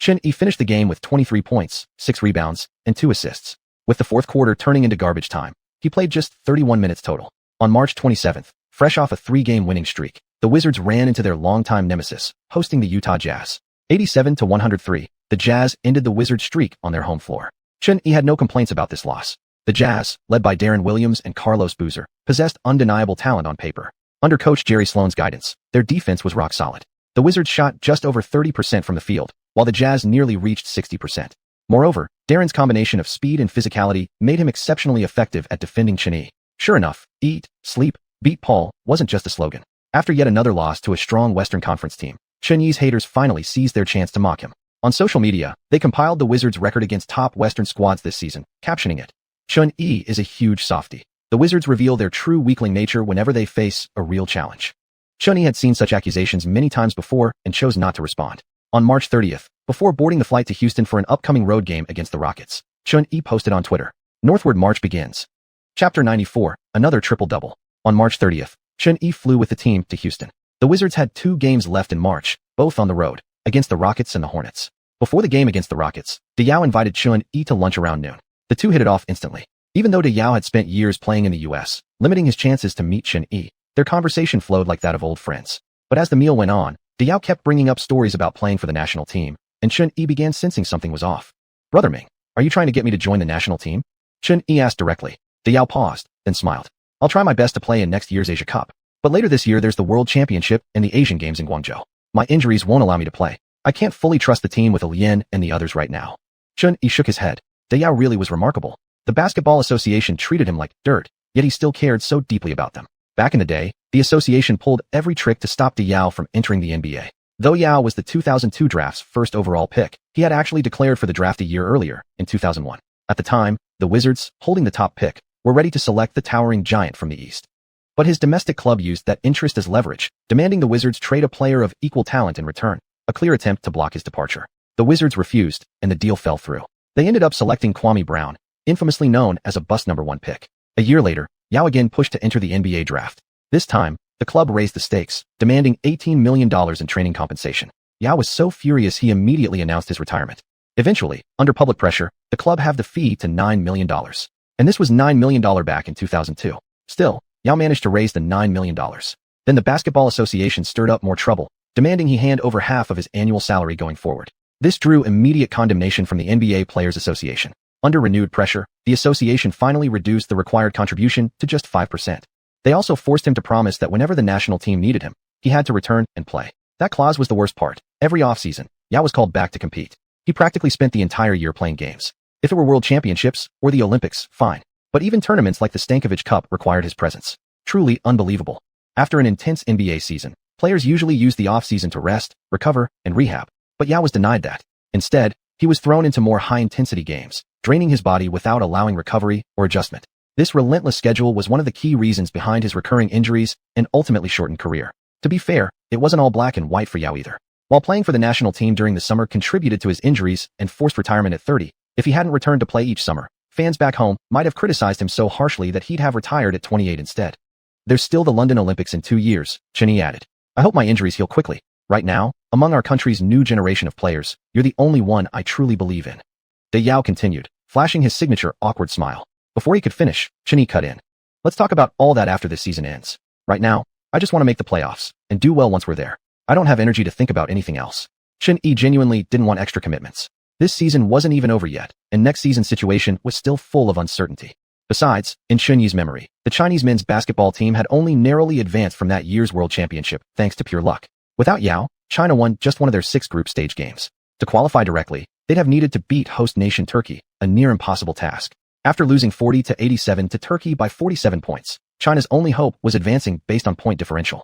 Xuan-Yi finished the game with 23 points, 6 rebounds, and 2 assists. With the 4th quarter turning into garbage time, he played just 31 minutes total. On March 27th, fresh off a 3-game winning streak, the Wizards ran into their longtime nemesis, hosting the Utah Jazz. 87-103, the Jazz ended the Wizards' streak on their home floor. Xuan-Yi had no complaints about this loss. The Jazz, led by Darren Williams and Carlos Boozer, possessed undeniable talent on paper. Under coach Jerry Sloan's guidance, their defense was rock solid. The Wizards shot just over 30% from the field, while the Jazz nearly reached 60%. Moreover, Darren's combination of speed and physicality made him exceptionally effective at defending Chen Yi. Sure enough, eat, sleep, beat Paul wasn't just a slogan. After yet another loss to a strong Western Conference team, Chen Yi's haters finally seized their chance to mock him. On social media, they compiled the Wizards' record against top Western squads this season, captioning it, "Chen Yi is a huge softie." The Wizards reveal their true weakling nature whenever they face a real challenge. Chen Yi had seen such accusations many times before and chose not to respond. On March 30th, before boarding the flight to Houston for an upcoming road game against the Rockets, Chen Yi posted on Twitter, "Northward march begins." Chapter 94, another triple-double. On March 30th, Chen Yi flew with the team to Houston. The Wizards had 2 games left in March, both on the road, against the Rockets and the Hornets. Before the game against the Rockets, Yao invited Chen Yi to lunch around noon. The two hit it off instantly. Even though Yao had spent years playing in the U.S., limiting his chances to meet Chen Yi, their conversation flowed like that of old friends. But as the meal went on, Yao kept bringing up stories about playing for the national team, and Chen Yi began sensing something was off. "Brother Ming, are you trying to get me to join the national team?" Chen Yi asked directly. Yao paused, then smiled. "I'll try my best to play in next year's Asia Cup. But later this year there's the World Championship and the Asian Games in Guangzhou. My injuries won't allow me to play. I can't fully trust the team with Lian and the others right now." Chen Yi shook his head. Yao really was remarkable. The Basketball Association treated him like dirt, yet he still cared so deeply about them. Back in the day, the association pulled every trick to stop Yao from entering the NBA. Though Yao was the 2002 draft's first overall pick, he had actually declared for the draft a year earlier, in 2001. At the time, the Wizards, holding the top pick, were ready to select the towering giant from the East. But his domestic club used that interest as leverage, demanding the Wizards trade a player of equal talent in return, a clear attempt to block his departure. The Wizards refused, and the deal fell through. They ended up selecting Kwame Brown, infamously known as a bust #1 pick. A year later, Yao again pushed to enter the NBA draft. This time, the club raised the stakes, demanding $18 million in training compensation. Yao was so furious he immediately announced his retirement. Eventually, under public pressure, the club halved the fee to $9 million. And this was $9 million back in 2002. Still, Yao managed to raise the $9 million. Then the Basketball Association stirred up more trouble, demanding he hand over half of his annual salary going forward. This drew immediate condemnation from the NBA Players Association. Under renewed pressure, the association finally reduced the required contribution to just 5%. They also forced him to promise that whenever the national team needed him, he had to return and play. That clause was the worst part. Every offseason, Yao was called back to compete. He practically spent the entire year playing games. If it were World Championships or the Olympics, fine. But even tournaments like the Stankovic Cup required his presence. Truly unbelievable. After an intense NBA season, players usually use the offseason to rest, recover, and rehab. But Yao was denied that. Instead, he was thrown into more high-intensity games, draining his body without allowing recovery or adjustment. This relentless schedule was one of the key reasons behind his recurring injuries and ultimately shortened career. To be fair, it wasn't all black and white for Yao either. While playing for the national team during the summer contributed to his injuries and forced retirement at 30, if he hadn't returned to play each summer, fans back home might have criticized him so harshly that he'd have retired at 28 instead. "There's still the London Olympics in 2 years, Chen Yi added. I hope my injuries heal quickly. Right now, among our country's new generation of players, you're the only one I truly believe in." Yao continued, flashing his signature awkward smile. Before he could finish, Chen Yi cut in. "Let's talk about all that after this season ends. Right now, I just want to make the playoffs and do well once we're there. I don't have energy to think about anything else." Chen Yi genuinely didn't want extra commitments. This season wasn't even over yet, and next season's situation was still full of uncertainty. Besides, in Chen Yi's memory, the Chinese men's basketball team had only narrowly advanced from that year's World Championship thanks to pure luck. Without Yao, China won just one of their 6 group stage games. To qualify directly, they'd have needed to beat host nation Turkey, a near impossible task. After losing 40-87 to Turkey by 47 points, China's only hope was advancing based on point differential.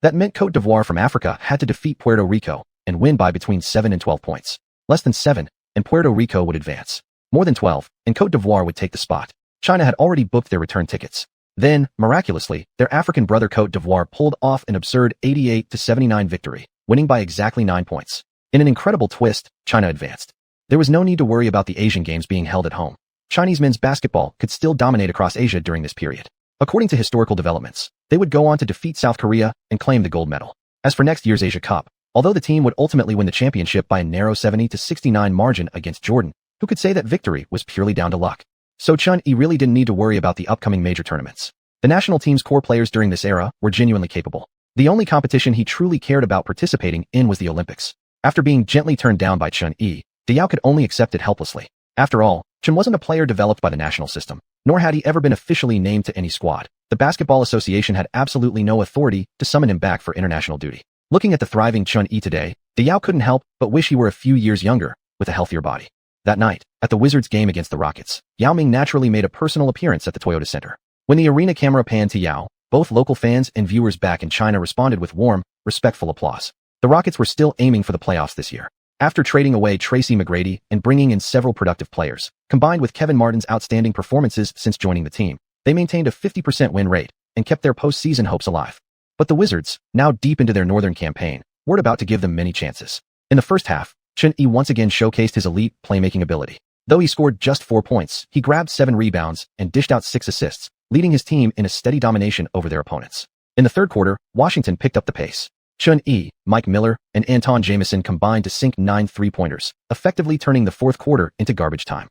That meant Côte d'Ivoire from Africa had to defeat Puerto Rico and win by between 7 and 12 points. Less than 7, and Puerto Rico would advance. More than 12, and Côte d'Ivoire would take the spot. China had already booked their return tickets. Then, miraculously, their African brother Côte d'Ivoire pulled off an absurd 88-79 victory, winning by exactly 9 points. In an incredible twist, China advanced. There was no need to worry about the Asian Games being held at home. Chinese men's basketball could still dominate across Asia during this period. According to historical developments, they would go on to defeat South Korea and claim the gold medal. As for next year's Asia Cup, although the team would ultimately win the championship by a narrow 70-69 margin against Jordan, who could say that victory was purely down to luck? So Chen Yi really didn't need to worry about the upcoming major tournaments. The national team's core players during this era were genuinely capable. The only competition he truly cared about participating in was the Olympics. After being gently turned down by Chen Yi, Yao could only accept it helplessly. After all, Chen wasn't a player developed by the national system, nor had he ever been officially named to any squad. The Basketball Association had absolutely no authority to summon him back for international duty. Looking at the thriving Chen Yi today, Yao couldn't help but wish he were a few years younger, with a healthier body. That night, at the Wizards game against the Rockets, Yao Ming naturally made a personal appearance at the Toyota Center. When the arena camera panned to Yao, both local fans and viewers back in China responded with warm, respectful applause. The Rockets were still aiming for the playoffs this year. After trading away Tracy McGrady and bringing in several productive players, combined with Kevin Martin's outstanding performances since joining the team, they maintained a 50% win rate and kept their postseason hopes alive. But the Wizards, now deep into their northern campaign, weren't about to give them many chances. In the first half, Xuanhuan once again showcased his elite playmaking ability. Though he scored just 4 points, he grabbed 7 rebounds and dished out 6 assists, leading his team in a steady domination over their opponents. In the third quarter, Washington picked up the pace. Xuanhuan, Mike Miller, and Anton Jamison combined to sink 9 three-pointers, effectively turning the fourth quarter into garbage time.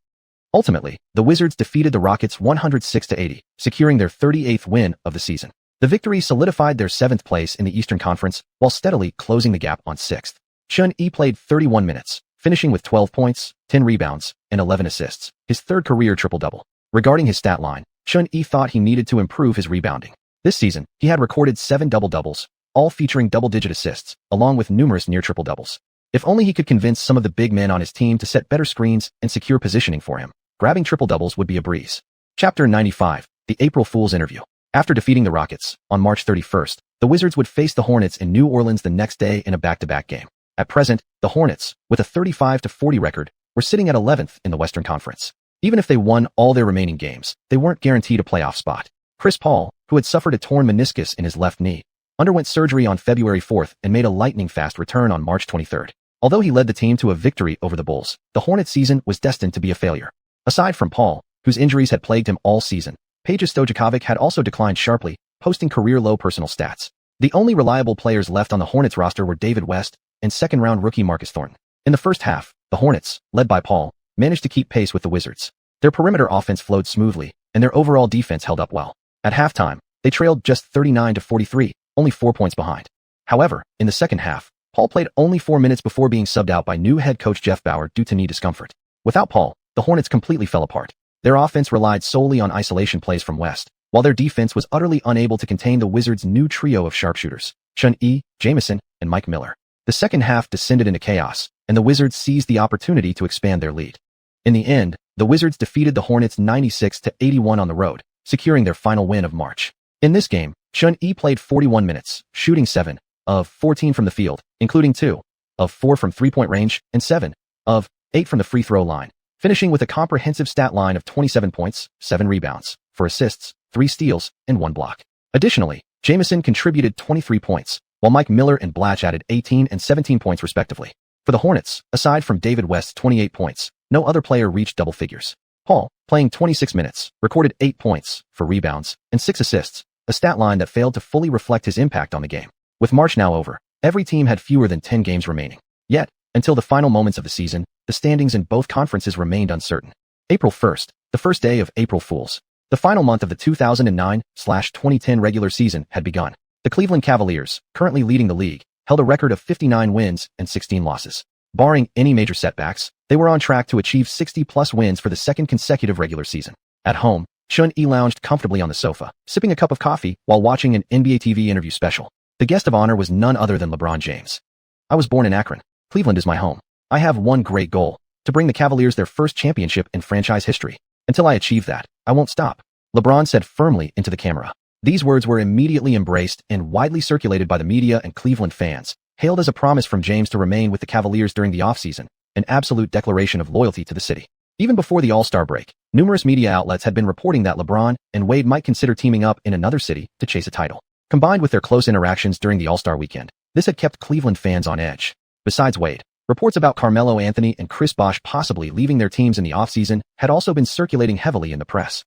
Ultimately, the Wizards defeated the Rockets 106-80, securing their 38th win of the season. The victory solidified their 7th place in the Eastern Conference while steadily closing the gap on 6th. Xuanhuan played 31 minutes, finishing with 12 points, 10 rebounds, and 11 assists, his third career triple-double. Regarding his stat line, Xuanhuan thought he needed to improve his rebounding. This season, he had recorded 7 double-doubles, all featuring double-digit assists, along with numerous near triple-doubles. If only he could convince some of the big men on his team to set better screens and secure positioning for him, grabbing triple-doubles would be a breeze. Chapter 95, The April Fool's Interview. After defeating the Rockets, on March 31st, the Wizards would face the Hornets in New Orleans the next day in a back-to-back game. At present, the Hornets, with a 35-40 record, were sitting at 11th in the Western Conference. Even if they won all their remaining games, they weren't guaranteed a playoff spot. Chris Paul, who had suffered a torn meniscus in his left knee, underwent surgery on February 4th and made a lightning-fast return on March 23rd. Although he led the team to a victory over the Bulls, the Hornets season was destined to be a failure. Aside from Paul, whose injuries had plagued him all season, Peja Stojakovic had also declined sharply, posting career-low personal stats. The only reliable players left on the Hornets roster were David West and second-round rookie Marcus Thornton. In the first half, the Hornets, led by Paul, managed to keep pace with the Wizards. Their perimeter offense flowed smoothly, and their overall defense held up well. At halftime, they trailed just 39-43, only 4 points behind. However, in the second half, Paul played only 4 minutes before being subbed out by new head coach Jeff Bauer due to knee discomfort. Without Paul, the Hornets completely fell apart. Their offense relied solely on isolation plays from West, while their defense was utterly unable to contain the Wizards' new trio of sharpshooters, Xuanhuan, Jamison, and Mike Miller. The second half descended into chaos, and the Wizards seized the opportunity to expand their lead. In the end, the Wizards defeated the Hornets 96-81 on the road, securing their final win of March. In this game, Xuanhuan played 41 minutes, shooting 7 of 14 from the field, including 2 of 4 from three-point range and 7 of 8 from the free throw line, finishing with a comprehensive stat line of 27 points, 7 rebounds, 4 assists, 3 steals, and 1 block. Additionally, Jamison contributed 23 points, while Mike Miller and Blatch added 18 and 17 points respectively. For the Hornets, aside from David West's 28 points, no other player reached double figures. Paul, playing 26 minutes, recorded 8 points, 4 rebounds, and 6 assists, a stat line that failed to fully reflect his impact on the game. With March now over, every team had fewer than 10 games remaining. Yet, until the final moments of the season, the standings in both conferences remained uncertain. April 1st, the first day of April Fools. The final month of the 2009-2010 regular season had begun. The Cleveland Cavaliers, currently leading the league, held a record of 59 wins and 16 losses. Barring any major setbacks, they were on track to achieve 60-plus wins for the second consecutive regular season. At home, Xuanhuan lounged comfortably on the sofa, sipping a cup of coffee while watching an NBA TV interview special. The guest of honor was none other than LeBron James. "I was born in Akron. Cleveland is my home. I have one great goal, to bring the Cavaliers their first championship in franchise history. Until I achieve that, I won't stop," LeBron said firmly into the camera. These words were immediately embraced and widely circulated by the media and Cleveland fans, hailed as a promise from James to remain with the Cavaliers during the offseason, an absolute declaration of loyalty to the city. Even before the All-Star break, numerous media outlets had been reporting that LeBron and Wade might consider teaming up in another city to chase a title. Combined with their close interactions during the All-Star weekend, this had kept Cleveland fans on edge. Besides Wade, reports about Carmelo Anthony and Chris Bosh possibly leaving their teams in the offseason had also been circulating heavily in the press.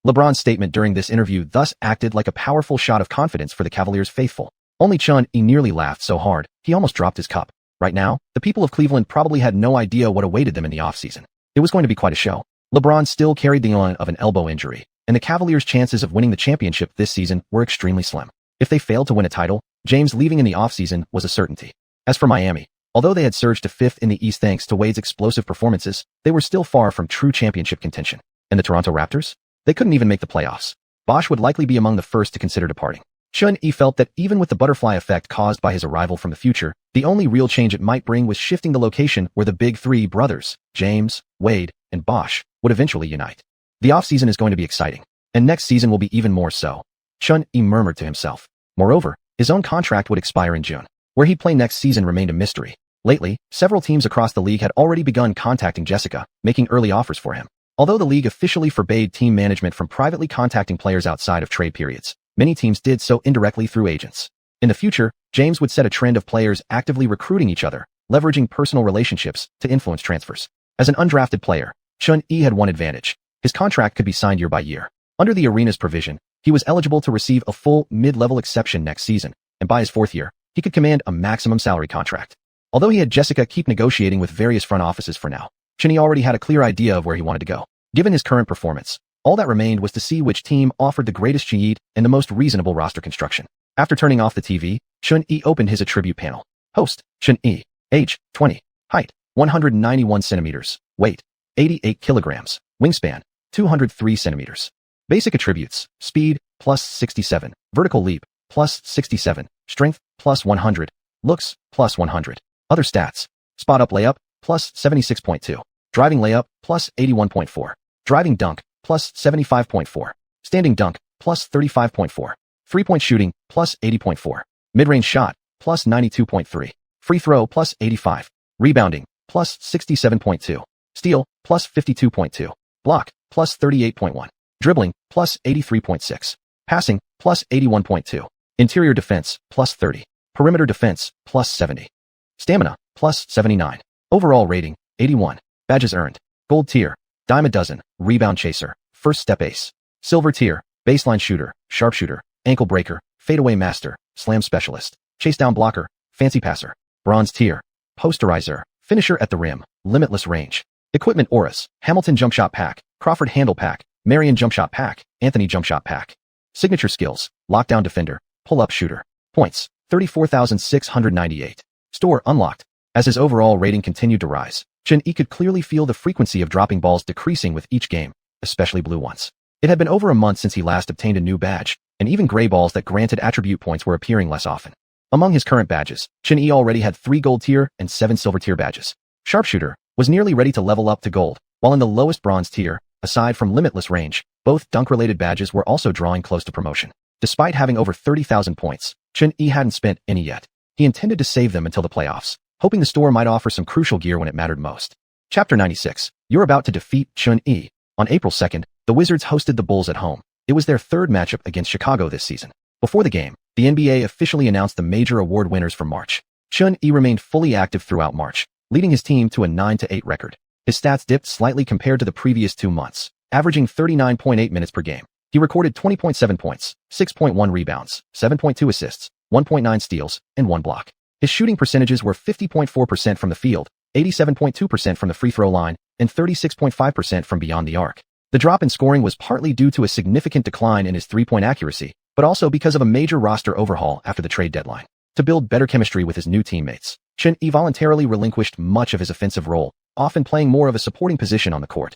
LeBron's statement during this interview thus acted like a powerful shot of confidence for the Cavaliers faithful. Only Xuanhuan nearly laughed so hard, he almost dropped his cup. Right now, the people of Cleveland probably had no idea what awaited them in the offseason. It was going to be quite a show. LeBron still carried the on of an elbow injury, and the Cavaliers' chances of winning the championship this season were extremely slim. If they failed to win a title, James leaving in the offseason was a certainty. As for Miami, although they had surged to 5th in the East thanks to Wade's explosive performances, they were still far from true championship contention. And the Toronto Raptors? They couldn't even make the playoffs. Bosh would likely be among the first to consider departing. Xuanhuan felt that even with the butterfly effect caused by his arrival from the future, The only real change it might bring was shifting the location where the big three brothers, James, Wade, and Bosch, would eventually unite. The offseason is going to be exciting, and next season will be even more so, Chun-Yi murmured to himself. Moreover, his own contract would expire in June. Where he'd play next season remained a mystery. Lately, several teams across the league had already begun contacting Jessica, making early offers for him. Although the league officially forbade team management from privately contacting players outside of trade periods, many teams did so indirectly through agents. In the future, James would set a trend of players actively recruiting each other, leveraging personal relationships to influence transfers. As an undrafted player, Chun-Yi had one advantage. His contract could be signed year by year. Under the arena's provision, he was eligible to receive a full mid-level exception next season, and by his fourth year, he could command a maximum salary contract. Although he had Jessica keep negotiating with various front offices for now, Chun-Yi already had a clear idea of where he wanted to go. Given his current performance, all that remained was to see which team offered the greatest cheat and the most reasonable roster construction. After turning off the TV, Chun-Yi opened his attribute panel. Host, Chun-Yi. Age, 20. Height, 191 centimeters. Weight, 88 kilograms. Wingspan, 203 centimeters. Basic attributes, speed, plus 67. Vertical leap, plus 67. Strength, plus 100. Looks, plus 100. Other stats, spot-up layup, plus 76.2. Driving layup, plus 81.4. Driving dunk, plus 75.4. Standing dunk, plus 35.4. Three-point shooting, plus 80.4. Mid-range shot, plus 92.3. Free throw, plus 85. Rebounding, plus 67.2. Steal, plus 52.2. Block, plus 38.1. Dribbling, plus 83.6. Passing, plus 81.2. Interior defense, plus 30. Perimeter defense, plus 70. Stamina, plus 79. Overall rating, 81. Badges earned. Gold tier, dime a dozen, rebound chaser, first step ace. Silver tier, baseline shooter, sharpshooter, ankle breaker, fadeaway master, slam specialist, chase down blocker, fancy passer. Bronze tier, posterizer, finisher at the rim, limitless range. Equipment auras, Hamilton jump shot pack, Crawford handle pack, Marion jump shot pack, Anthony jump shot pack. Signature skills, lockdown defender, pull-up shooter. Points, 34,698. Store unlocked. As his overall rating continued to rise, Chun-Yi could clearly feel the frequency of dropping balls decreasing with each game, especially blue ones. It had been over a month since he last obtained a new badge, and even gray balls that granted attribute points were appearing less often. Among his current badges, Chun-Yi already had 3 gold tier and 7 silver tier badges. Sharpshooter was nearly ready to level up to gold, while in the lowest bronze tier, aside from limitless range, both dunk-related badges were also drawing close to promotion. Despite having over 30,000 points, Chun-Yi hadn't spent any yet. He intended to save them until the playoffs, hoping the store might offer some crucial gear when it mattered most. Chapter 96. You're about to defeat Chun-Yi. On April 2nd, the Wizards hosted the Bulls at home. It was their third matchup against Chicago this season. Before the game, the NBA officially announced the major award winners for March. Chun-Yi remained fully active throughout March, leading his team to a 9-8 record. His stats dipped slightly compared to the previous 2 months, averaging 39.8 minutes per game. He recorded 20.7 points, 6.1 rebounds, 7.2 assists, 1.9 steals, and 1 block. His shooting percentages were 50.4% from the field, 87.2% from the free throw line, and 36.5% from beyond the arc. The drop in scoring was partly due to a significant decline in his three-point accuracy, but also because of a major roster overhaul after the trade deadline. To build better chemistry with his new teammates, Chun-Yi voluntarily relinquished much of his offensive role, often playing more of a supporting position on the court.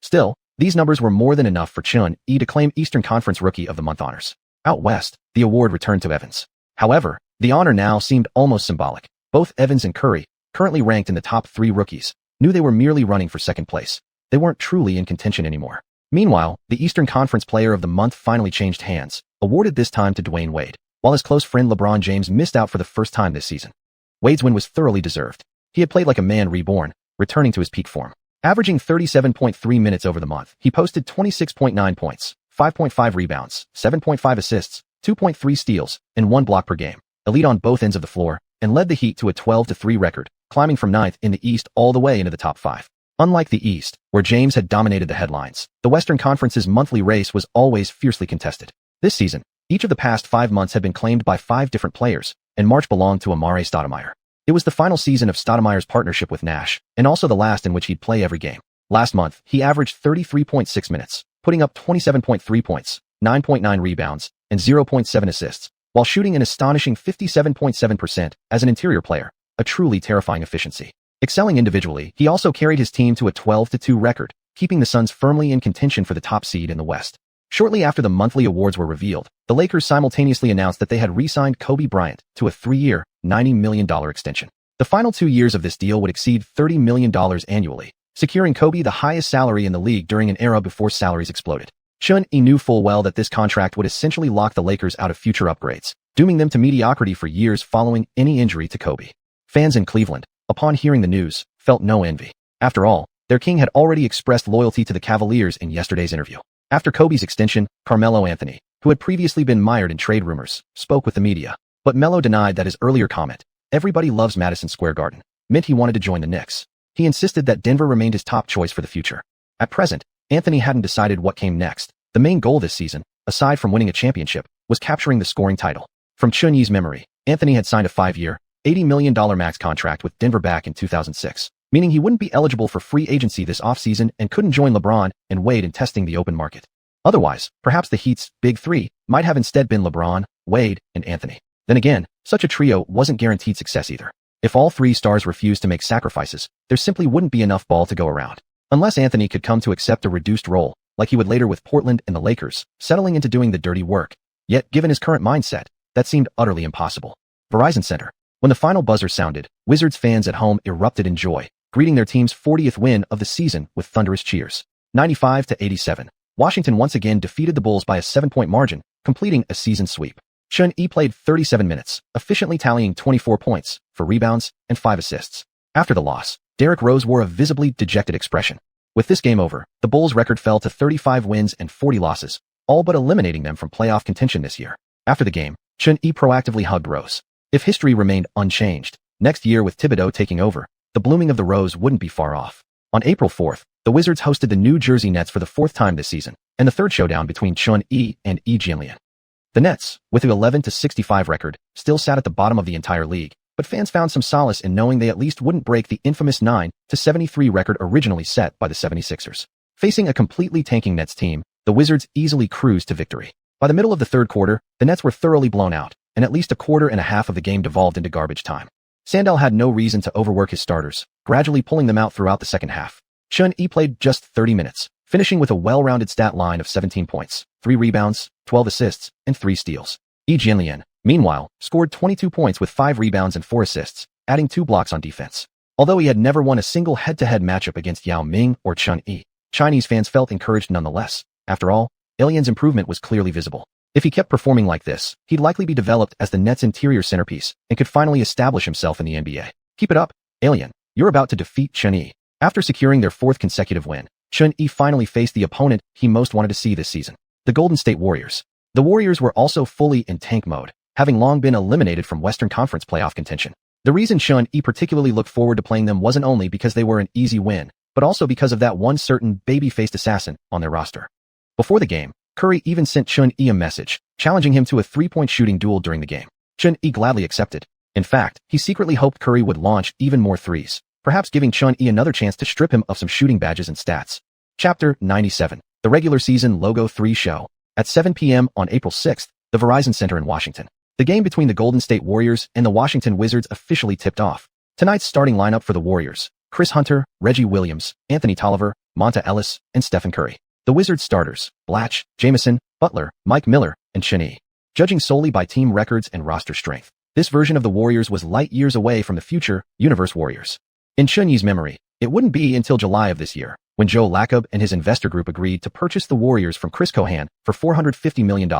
Still, these numbers were more than enough for Chun-Yi to claim Eastern Conference Rookie of the Month honors. Out west, the award returned to Evans. However, the honor now seemed almost symbolic. Both Evans and Curry, currently ranked in the top 3 rookies, knew they were merely running for second place. They weren't truly in contention anymore. Meanwhile, the Eastern Conference Player of the Month finally changed hands, awarded this time to Dwayne Wade, while his close friend LeBron James missed out for the first time this season. Wade's win was thoroughly deserved. He had played like a man reborn, returning to his peak form. Averaging 37.3 minutes over the month, he posted 26.9 points, 5.5 rebounds, 7.5 assists, 2.3 steals, and 1 block per game, elite on both ends of the floor, and led the Heat to a 12-3 record, climbing from 9th in the East all the way into the top 5. Unlike the East, where James had dominated the headlines, the Western Conference's monthly race was always fiercely contested. This season, each of the past 5 months had been claimed by 5 different players, and March belonged to Amare Stoudemire. It was the final season of Stoudemire's partnership with Nash, and also the last in which he'd play every game. Last month, he averaged 33.6 minutes, putting up 27.3 points, 9.9 rebounds, and 0.7 assists, while shooting an astonishing 57.7% as an interior player, a truly terrifying efficiency. Excelling individually, he also carried his team to a 12-2 record, keeping the Suns firmly in contention for the top seed in the West. Shortly after the monthly awards were revealed, the Lakers simultaneously announced that they had re-signed Kobe Bryant to a 3-year, $90 million extension. The final 2 years of this deal would exceed $30 million annually, securing Kobe the highest salary in the league during an era before salaries exploded. Xiuxian knew full well that this contract would essentially lock the Lakers out of future upgrades, dooming them to mediocrity for years following any injury to Kobe. Fans in Cleveland, upon hearing the news, felt no envy. After all, their king had already expressed loyalty to the Cavaliers in yesterday's interview. After Kobe's extension, Carmelo Anthony, who had previously been mired in trade rumors, spoke with the media. But Melo denied that his earlier comment, "Everybody loves Madison Square Garden," meant he wanted to join the Knicks. He insisted that Denver remained his top choice for the future. At present, Anthony hadn't decided what came next. The main goal this season, aside from winning a championship, was capturing the scoring title. From Xiuxian's memory, Anthony had signed a 5-year, $80 million max contract with Denver back in 2006, meaning he wouldn't be eligible for free agency this offseason and couldn't join LeBron and Wade in testing the open market. Otherwise, perhaps the Heat's Big Three might have instead been LeBron, Wade, and Anthony. Then again, such a trio wasn't guaranteed success either. If all three stars refused to make sacrifices, there simply wouldn't be enough ball to go around. Unless Anthony could come to accept a reduced role, like he would later with Portland and the Lakers, settling into doing the dirty work. Yet, given his current mindset, that seemed utterly impossible. Verizon Center. When the final buzzer sounded, Wizards fans at home erupted in joy, greeting their team's 40th win of the season with thunderous cheers. 95-87. Washington once again defeated the Bulls by a 7-point margin, completing a season sweep. Xiuxian played 37 minutes, efficiently tallying 24 points, 4 rebounds, and 5 assists. After the loss, Derrick Rose wore a visibly dejected expression. With this game over, the Bulls' record fell to 35 wins and 40 losses, all but eliminating them from playoff contention this year. After the game, Xiuxian proactively hugged Rose. If history remained unchanged, next year with Thibodeau taking over, the blooming of the rose wouldn't be far off. On April 4th, the Wizards hosted the New Jersey Nets for the 4th time this season, and the third showdown between Xiuxian and xianxia. The Nets, with an 11-65 record, still sat at the bottom of the entire league, but fans found some solace in knowing they at least wouldn't break the infamous 9-73 record originally set by the 76ers. Facing a completely tanking Nets team, the Wizards easily cruised to victory. By the middle of the third quarter, the Nets were thoroughly blown out, and at least a quarter and a half of the game devolved into garbage time. Sandel had no reason to overwork his starters, gradually pulling them out throughout the second half. Xiuxian played just 30 minutes, finishing with a well-rounded stat line of 17 points, 3 rebounds, 12 assists, and 3 steals. Xianxia, meanwhile, scored 22 points with 5 rebounds and 4 assists, adding 2 blocks on defense. Although he had never won a single head-to-head matchup against Yao Ming or Xiuxian, Chinese fans felt encouraged nonetheless. After all, Ilian's improvement was clearly visible. If he kept performing like this, he'd likely be developed as the Nets' interior centerpiece and could finally establish himself in the NBA. Keep it up, Ilian. You're about to defeat Xiuxian. After securing their 4th consecutive win, Xiuxian finally faced the opponent he most wanted to see this season, the Golden State Warriors. The Warriors were also fully in tank mode, having long been eliminated from Western Conference playoff contention. The reason Xiuxian particularly looked forward to playing them wasn't only because they were an easy win, but also because of that one certain baby-faced assassin on their roster. Before the game, Curry even sent Xiuxian a message, challenging him to a 3-point shooting duel during the game. Xiuxian gladly accepted. In fact, he secretly hoped Curry would launch even more threes, perhaps giving Xiuxian another chance to strip him of some shooting badges and stats. Chapter 97. The regular season Logo 3 show. At 7 p.m. on April 6th, the Verizon Center in Washington. The game between the Golden State Warriors and the Washington Wizards officially tipped off. Tonight's starting lineup for the Warriors: Chris Hunter, Reggie Williams, Anthony Tolliver, Monta Ellis, and Stephen Curry. The Wizards starters: Blatche, Jamison, Butler, Mike Miller, and Xiuxian. Judging solely by team records and roster strength, this version of the Warriors was light years away from the future Universe Warriors. In Xiuxian's memory, it wouldn't be until July of this year, when Joe Lacob and his investor group agreed to purchase the Warriors from Chris Cohan for $450 million,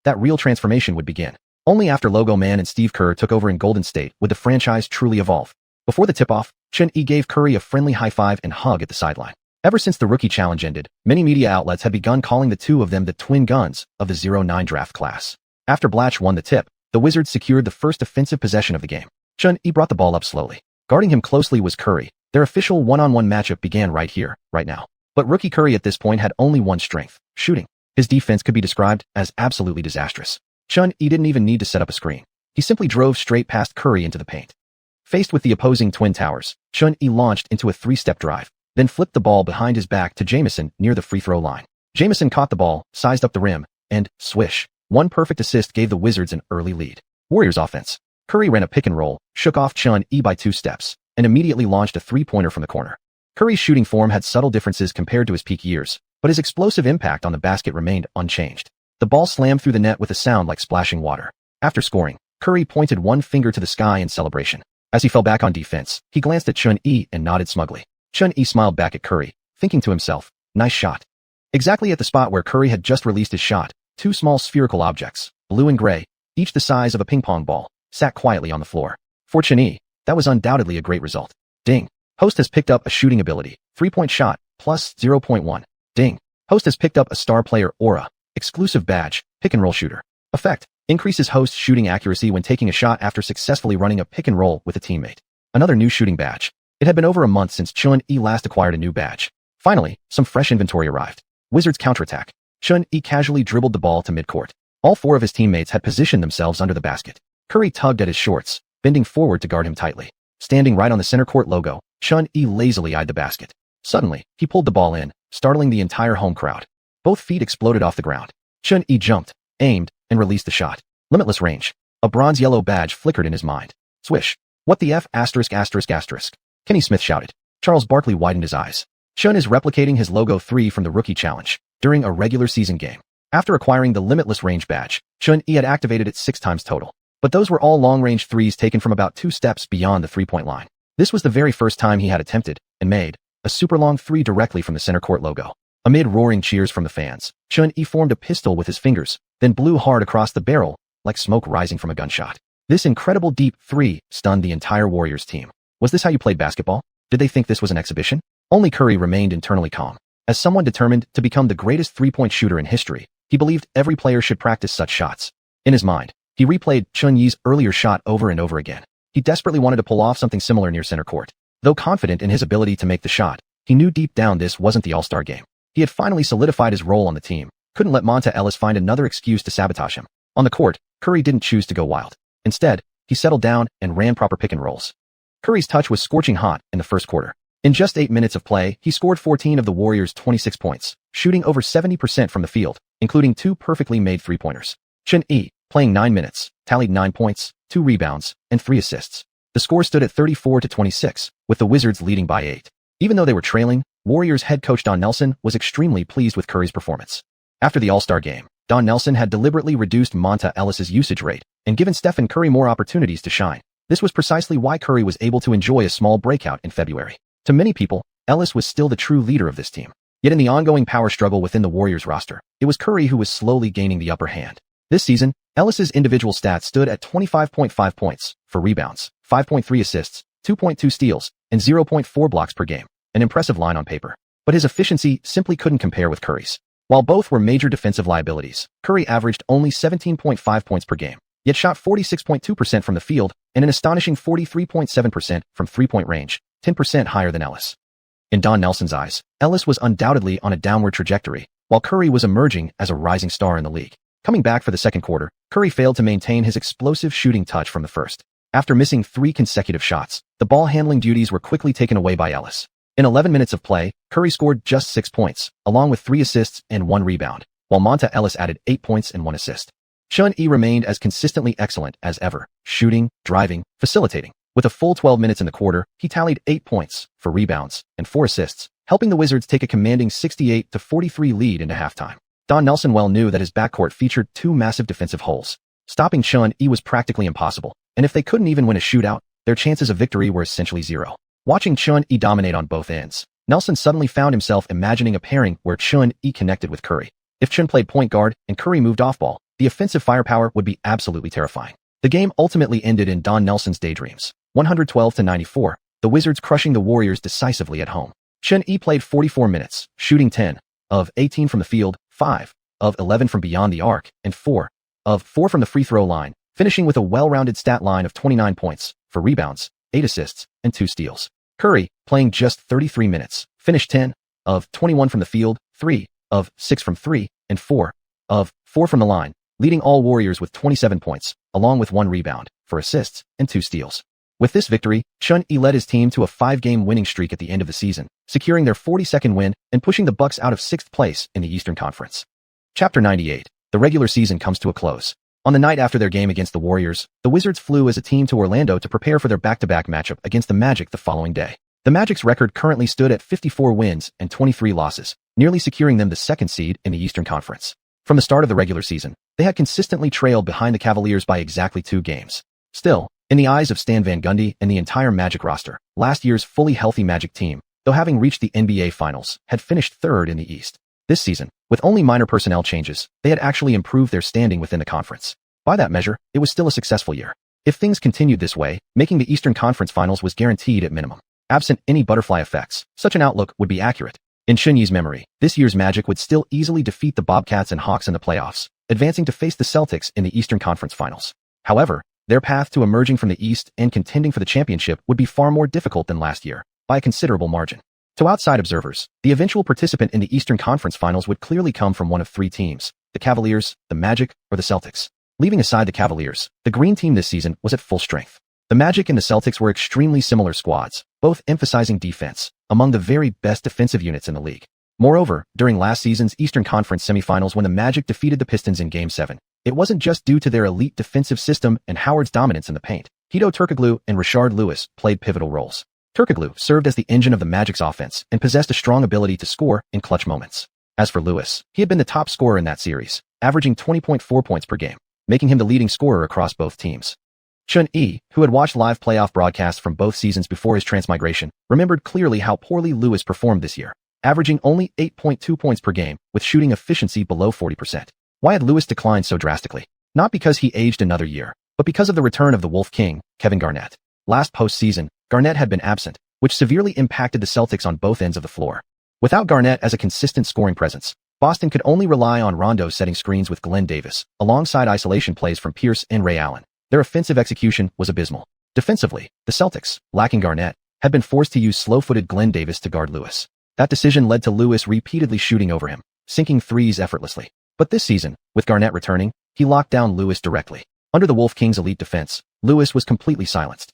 that real transformation would begin. Only after Logo Man and Steve Kerr took over in Golden State would the franchise truly evolve. Before the tip-off, Xiuxian gave Curry a friendly high-five and hug at the sideline. Ever since the rookie challenge ended, many media outlets had begun calling the two of them the twin guns of the 09 draft class. After Blatche won the tip, the Wizards secured the first offensive possession of the game. Xiuxian brought the ball up slowly. Guarding him closely was Curry. Their official one-on-one matchup began right here, right now. But rookie Curry at this point had only one strength: shooting. His defense could be described as absolutely disastrous. Xiuxian didn't even need to set up a screen. He simply drove straight past Curry into the paint. Faced with the opposing Twin Towers, Xiuxian launched into a 3-step drive, then flipped the ball behind his back to Jamison near the free throw line. Jamison caught the ball, sized up the rim, and, swish, one perfect assist gave the Wizards an early lead. Warriors offense. Curry ran a pick and roll, shook off Xiuxian by 2 steps, and immediately launched a 3-pointer from the corner. Curry's shooting form had subtle differences compared to his peak years, but his explosive impact on the basket remained unchanged. The ball slammed through the net with a sound like splashing water. After scoring, Curry pointed one finger to the sky in celebration. As he fell back on defense, he glanced at Chun-Yi and nodded smugly. Chun-Yi smiled back at Curry, thinking to himself, nice shot. Exactly at the spot where Curry had just released his shot, two small spherical objects, blue and gray, each the size of a ping-pong ball, sat quietly on the floor. For Chun-Yi, that was undoubtedly a great result. Ding. Host has picked up a shooting ability, 3-point shot, plus 0.1. Ding. Host has picked up a star player aura, exclusive badge, pick-and-roll shooter. Effect. Increases host shooting accuracy when taking a shot after successfully running a pick-and-roll with a teammate. Another new shooting badge. It had been over a month since Chun-Yi last acquired a new badge. Finally, some fresh inventory arrived. Wizards counterattack. Chun-Yi casually dribbled the ball to midcourt. All four of his teammates had positioned themselves under the basket. Curry tugged at his shorts, bending forward to guard him tightly. Standing right on the center court logo, Chun-Yi lazily eyed the basket. Suddenly, he pulled the ball in, startling the entire home crowd. Both feet exploded off the ground. Chun-Yi jumped, aimed, and released the shot. Limitless range. A bronze-yellow badge flickered in his mind. Swish. What the F*******. Kenny Smith shouted. Charles Barkley widened his eyes. Chun is replicating his logo 3 from the Rookie Challenge during a regular season game. After acquiring the Limitless Range badge, Chun-Yi had activated it 6 times total. But those were all long-range threes taken from about 2 steps beyond the 3-point line. This was the very first time he had attempted, and made, a super long 3 directly from the center court logo. Amid roaring cheers from the fans, Chun-Yi formed a pistol with his fingers, then blew hard across the barrel, like smoke rising from a gunshot. This incredible deep 3 stunned the entire Warriors team. Was this how you played basketball? Did they think this was an exhibition? Only Curry remained internally calm. As someone determined to become the greatest 3-point shooter in history, he believed every player should practice such shots. In his mind, he replayed Chun-Yi's earlier shot over and over again. He desperately wanted to pull off something similar near center court. Though confident in his ability to make the shot, he knew deep down this wasn't the All-Star game. He had finally solidified his role on the team, couldn't let Monta Ellis find another excuse to sabotage him. On the court, Curry didn't choose to go wild. Instead, he settled down and ran proper pick and rolls. Curry's touch was scorching hot in the first quarter. In just 8 minutes of play, he scored 14 of the Warriors' 26 points, shooting over 70% from the field, including 2 perfectly made 3-pointers. Chun-Yi, playing 9 minutes, tallied 9 points, 2 rebounds, and 3 assists. The score stood at 34-26, with the Wizards leading by 8. Even though they were trailing, Warriors head coach Don Nelson was extremely pleased with Curry's performance. After the All-Star game, Don Nelson had deliberately reduced Monta Ellis's usage rate and given Stephen Curry more opportunities to shine. This was precisely why Curry was able to enjoy a small breakout in February. To many people, Ellis was still the true leader of this team. Yet in the ongoing power struggle within the Warriors roster, it was Curry who was slowly gaining the upper hand. This season, Ellis's individual stats stood at 25.5 points, 4 rebounds, 5.3 assists, 2.2 steals, and 0.4 blocks per game. An impressive line on paper. But his efficiency simply couldn't compare with Curry's. While both were major defensive liabilities, Curry averaged only 17.5 points per game, yet shot 46.2% from the field and an astonishing 43.7% from 3-point range, 10% higher than Ellis. In Don Nelson's eyes, Ellis was undoubtedly on a downward trajectory, while Curry was emerging as a rising star in the league. Coming back for the second quarter, Curry failed to maintain his explosive shooting touch from the first. After missing 3 consecutive shots, the ball handling duties were quickly taken away by Ellis. In 11 minutes of play, Curry scored just 6 points, along with 3 assists and 1 rebound, while Monta Ellis added 8 points and 1 assist. Chun-Yi remained as consistently excellent as ever, shooting, driving, facilitating. With a full 12 minutes in the quarter, he tallied 8 points, 4 rebounds, and 4 assists, helping the Wizards take a commanding 68-43 lead into halftime. Don Nelson well knew that his backcourt featured 2 massive defensive holes. Stopping Chun-Yi was practically impossible, and if they couldn't even win a shootout, their chances of victory were essentially 0. Watching Chun-Yi dominate on both ends, Nelson suddenly found himself imagining a pairing where Chun-Yi connected with Curry. If Chun played point guard and Curry moved off ball, the offensive firepower would be absolutely terrifying. The game ultimately ended in Don Nelson's daydreams, 112-94, the Wizards crushing the Warriors decisively at home. Chun-Yi played 44 minutes, shooting 10 of 18 from the field, 5 of 11 from beyond the arc, and 4 of 4 from the free throw line, finishing with a well-rounded stat line of 29 points, 4 rebounds, 8 assists, and 2 steals. Curry, playing just 33 minutes, finished 10 of 21 from the field, 3 of 6 from 3, and 4 of 4 from the line, leading all Warriors with 27 points, along with 1 rebound, 4 assists, and 2 steals. With this victory, Chun-Yi led his team to a 5-game winning streak at the end of the season, securing their 42nd win and pushing the Bucks out of 6th place in the Eastern Conference. Chapter 98. The regular season comes to a close. On the night after their game against the Warriors, the Wizards flew as a team to Orlando to prepare for their back-to-back matchup against the Magic the following day. The Magic's record currently stood at 54 wins and 23 losses, nearly securing them the second seed in the Eastern Conference. From the start of the regular season, they had consistently trailed behind the Cavaliers by exactly 2 games. Still, in the eyes of Stan Van Gundy and the entire Magic roster, last year's fully healthy Magic team, though having reached the NBA Finals, had finished 3rd in the East. This season, with only minor personnel changes, they had actually improved their standing within the conference. By that measure, it was still a successful year. If things continued this way, making the Eastern Conference Finals was guaranteed at minimum. Absent any butterfly effects, such an outlook would be accurate. In Xunyi's memory, this year's Magic would still easily defeat the Bobcats and Hawks in the playoffs, advancing to face the Celtics in the Eastern Conference Finals. However, their path to emerging from the East and contending for the championship would be far more difficult than last year, by a considerable margin. To outside observers, the eventual participant in the Eastern Conference Finals would clearly come from one of 3 teams: the Cavaliers, the Magic, or the Celtics. Leaving aside the Cavaliers, the Green team this season was at full strength. The Magic and the Celtics were extremely similar squads, both emphasizing defense, among the very best defensive units in the league. Moreover, during last season's Eastern Conference semifinals when the Magic defeated the Pistons in Game 7, it wasn't just due to their elite defensive system and Howard's dominance in the paint. Hedo Turkoglu and Rashard Lewis played pivotal roles. Turkoglu served as the engine of the Magic's offense and possessed a strong ability to score in clutch moments. As for Lewis, he had been the top scorer in that series, averaging 20.4 points per game, making him the leading scorer across both teams. Chun-Yi, who had watched live playoff broadcasts from both seasons before his transmigration, remembered clearly how poorly Lewis performed this year, averaging only 8.2 points per game with shooting efficiency below 40%. Why had Lewis declined so drastically? Not because he aged another year, but because of the return of the Wolf King, Kevin Garnett. Last postseason, Garnett had been absent, which severely impacted the Celtics on both ends of the floor. Without Garnett as a consistent scoring presence, Boston could only rely on Rondo setting screens with Glenn Davis, alongside isolation plays from Pierce and Ray Allen. Their offensive execution was abysmal. Defensively, the Celtics, lacking Garnett, had been forced to use slow-footed Glenn Davis to guard Lewis. That decision led to Lewis repeatedly shooting over him, sinking threes effortlessly. But this season, with Garnett returning, he locked down Lewis directly. Under the Wolf King's elite defense, Lewis was completely silenced.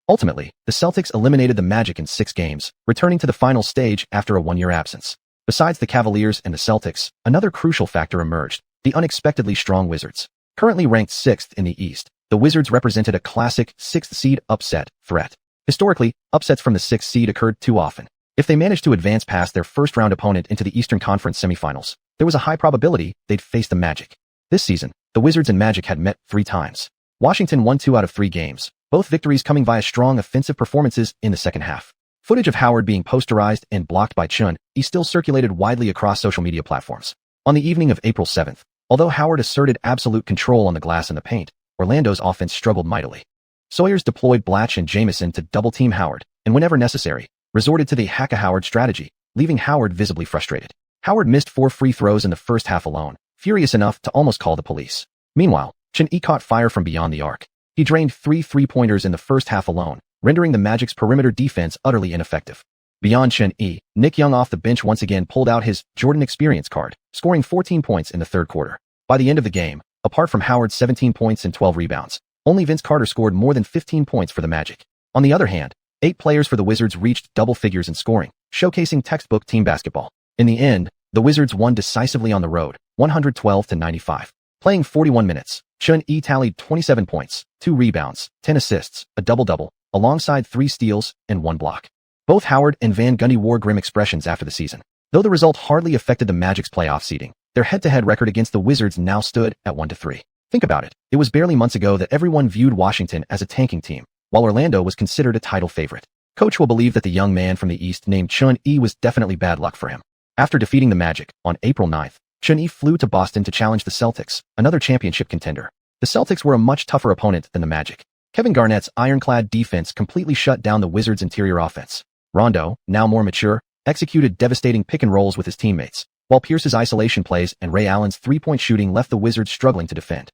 Ultimately, the Celtics eliminated the Magic in 6 games, returning to the final stage after a 1-year absence. Besides the Cavaliers and the Celtics, another crucial factor emerged: the unexpectedly strong Wizards. Currently ranked 6th in the East, the Wizards represented a classic 6th seed upset threat. Historically, upsets from the 6th seed occurred too often. If they managed to advance past their first-round opponent into the Eastern Conference semifinals, there was a high probability they'd face the Magic. This season, the Wizards and Magic had met 3 times. Washington won 2 out of 3 games, both victories coming via strong offensive performances in the second half. Footage of Howard being posterized and blocked by Chun-Yi still circulated widely across social media platforms. On the evening of April 7th, although Howard asserted absolute control on the glass and the paint, Orlando's offense struggled mightily. Sawyers deployed Blatch and Jamison to double-team Howard, and whenever necessary, resorted to the hack-a-Howard strategy, leaving Howard visibly frustrated. Howard missed 4 free throws in the first half alone, furious enough to almost call the police. Meanwhile, Chun-Yi caught fire from beyond the arc. He drained 3 three-pointers in the first half alone, rendering the Magic's perimeter defense utterly ineffective. Beyond Chun-Yi, Nick Young off the bench once again pulled out his Jordan experience card, scoring 14 points in the third quarter. By the end of the game, apart from Howard's 17 points and 12 rebounds, only Vince Carter scored more than 15 points for the Magic. On the other hand, 8 players for the Wizards reached double figures in scoring, showcasing textbook team basketball. In the end, the Wizards won decisively on the road, 112-95. Playing 41 minutes, Chun-Yi tallied 27 points, 2 rebounds, 10 assists, a double-double, alongside 3 steals and 1 block. Both Howard and Van Gundy wore grim expressions after the season. Though the result hardly affected the Magic's playoff seeding, their head-to-head record against the Wizards now stood at 1-3. Think about it. It was barely months ago that everyone viewed Washington as a tanking team, while Orlando was considered a title favorite. Coach will believe that the young man from the East named Chun-Yi was definitely bad luck for him. After defeating the Magic on April 9th, Chun-Yi flew to Boston to challenge the Celtics, another championship contender. The Celtics were a much tougher opponent than the Magic. Kevin Garnett's ironclad defense completely shut down the Wizards' interior offense. Rondo, now more mature, executed devastating pick-and-rolls with his teammates, while Pierce's isolation plays and Ray Allen's three-point shooting left the Wizards struggling to defend.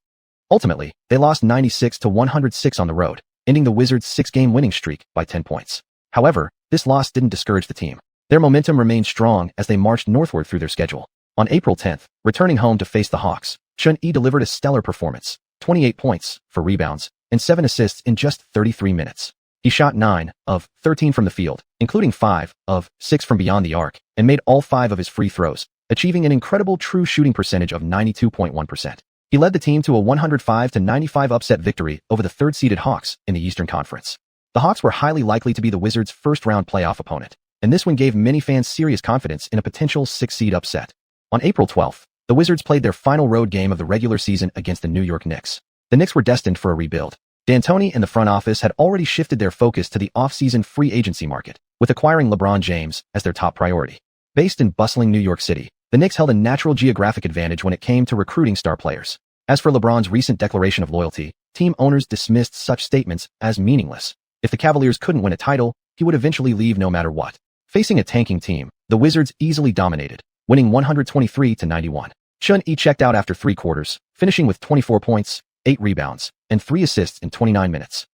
Ultimately, they lost 96-106 on the road, ending the Wizards' 6-game winning streak by 10 points. However, this loss didn't discourage the team. Their momentum remained strong as they marched northward through their schedule. On April 10th, returning home to face the Hawks, Chun-Yi delivered a stellar performance, 28 points, 4 rebounds, and 7 assists in just 33 minutes. He shot 9 of 13 from the field, including 5 of 6 from beyond the arc, and made all 5 of his free throws, achieving an incredible true shooting percentage of 92.1%. He led the team to a 105-95 upset victory over the third-seeded Hawks in the Eastern Conference. The Hawks were highly likely to be the Wizards' first-round playoff opponent, and this one gave many fans serious confidence in a potential 6-seed upset. On April 12th, the Wizards played their final road game of the regular season against the New York Knicks. The Knicks were destined for a rebuild. D'Antoni and the front office had already shifted their focus to the off-season free agency market, with acquiring LeBron James as their top priority. Based in bustling New York City, the Knicks held a natural geographic advantage when it came to recruiting star players. As for LeBron's recent declaration of loyalty, team owners dismissed such statements as meaningless. If the Cavaliers couldn't win a title, he would eventually leave no matter what. Facing a tanking team, the Wizards easily dominated, winning 123-91. Xuanhuan checked out after 3 quarters, finishing with 24 points, 8 rebounds, and 3 assists in 29 minutes.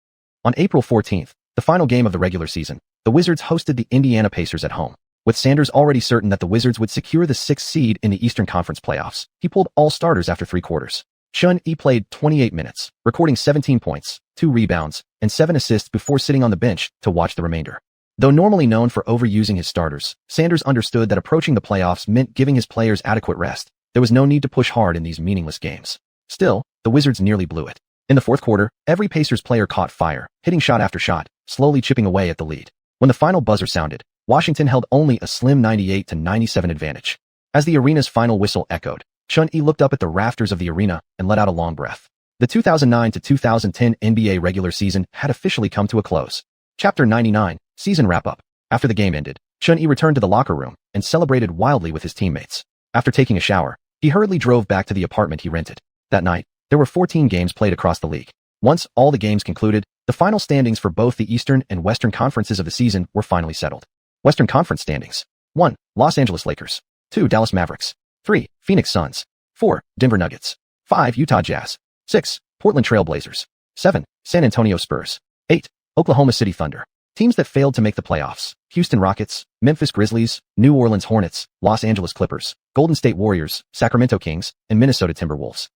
On April 14th, the final game of the regular season, the Wizards hosted the Indiana Pacers at home. With Sanders already certain that the Wizards would secure the 6th seed in the Eastern Conference playoffs, he pulled all starters after 3 quarters. Xuanhuan played 28 minutes, recording 17 points, 2 rebounds, and 7 assists before sitting on the bench to watch the remainder. Though normally known for overusing his starters, Sanders understood that approaching the playoffs meant giving his players adequate rest. There was no need to push hard in these meaningless games. Still, the Wizards nearly blew it. In the fourth quarter, every Pacers player caught fire, hitting shot after shot, slowly chipping away at the lead. When the final buzzer sounded, Washington held only a slim 98-97 advantage. As the arena's final whistle echoed, Xuanhuan looked up at the rafters of the arena and let out a long breath. The 2009-2010 NBA regular season had officially come to a close. Chapter 99, Season Wrap-Up. After the game ended, Xuanhuan returned to the locker room and celebrated wildly with his teammates. After taking a shower, he hurriedly drove back to the apartment he rented. That night, there were 14 games played across the league. Once all the games concluded, the final standings for both the Eastern and Western conferences of the season were finally settled. Western Conference standings: 1. Los Angeles Lakers. 2. Dallas Mavericks. 3. Phoenix Suns. 4. Denver Nuggets. 5. Utah Jazz. 6. Portland Trail Blazers. 7. San Antonio Spurs. 8. Oklahoma City Thunder. Teams that failed to make the playoffs: Houston Rockets, Memphis Grizzlies, New Orleans Hornets, Los Angeles Clippers, Golden State Warriors, Sacramento Kings, and Minnesota Timberwolves.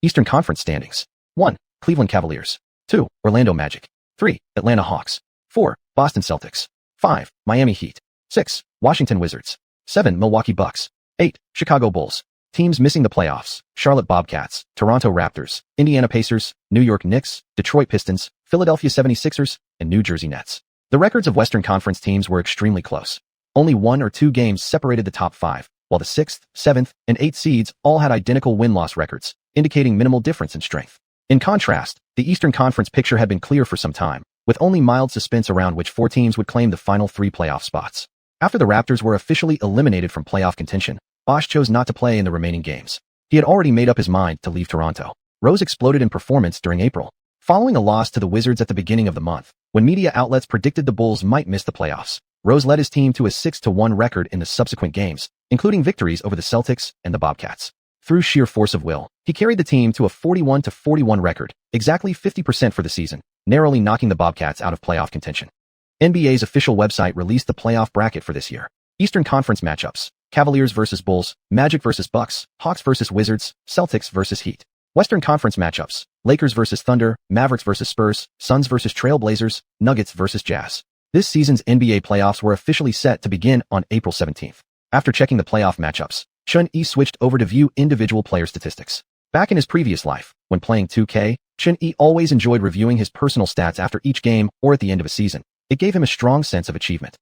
Eastern Conference standings: 1. Cleveland Cavaliers. 2. Orlando Magic. 3. Atlanta Hawks. 4. Boston Celtics. 5. Miami Heat. 6. Washington Wizards. 7. Milwaukee Bucks. 8. Chicago Bulls. Teams missing the playoffs: Charlotte Bobcats, Toronto Raptors, Indiana Pacers, New York Knicks, Detroit Pistons, Philadelphia 76ers, and New Jersey Nets. The records of Western Conference teams were extremely close. Only 1 or 2 games separated the top 5, while the 6th, 7th, and 8th seeds all had identical win-loss records, indicating minimal difference in strength. In contrast, the Eastern Conference picture had been clear for some time, with only mild suspense around which 4 teams would claim the final 3 playoff spots. After the Raptors were officially eliminated from playoff contention, Bosh chose not to play in the remaining games. He had already made up his mind to leave Toronto. Rose exploded in performance during April, following a loss to the Wizards at the beginning of the month. When media outlets predicted the Bulls might miss the playoffs, Rose led his team to a 6-1 record in the subsequent games, including victories over the Celtics and the Bobcats. Through sheer force of will, he carried the team to a 41-41 record, exactly 50% for the season, narrowly knocking the Bobcats out of playoff contention. NBA's official website released the playoff bracket for this year. Eastern Conference matchups: Cavaliers vs. Bulls, Magic vs. Bucks, Hawks vs. Wizards, Celtics vs. Heat. Western Conference matchups: Lakers vs. Thunder, Mavericks vs. Spurs, Suns vs. Trail Blazers, Nuggets vs. Jazz. This season's NBA playoffs were officially set to begin on April 17th. After checking the playoff matchups, Xuanhuan switched over to view individual player statistics. Back in his previous life, when playing 2K, Xuanhuan always enjoyed reviewing his personal stats after each game or at the end of a season. It gave him a strong sense of achievement.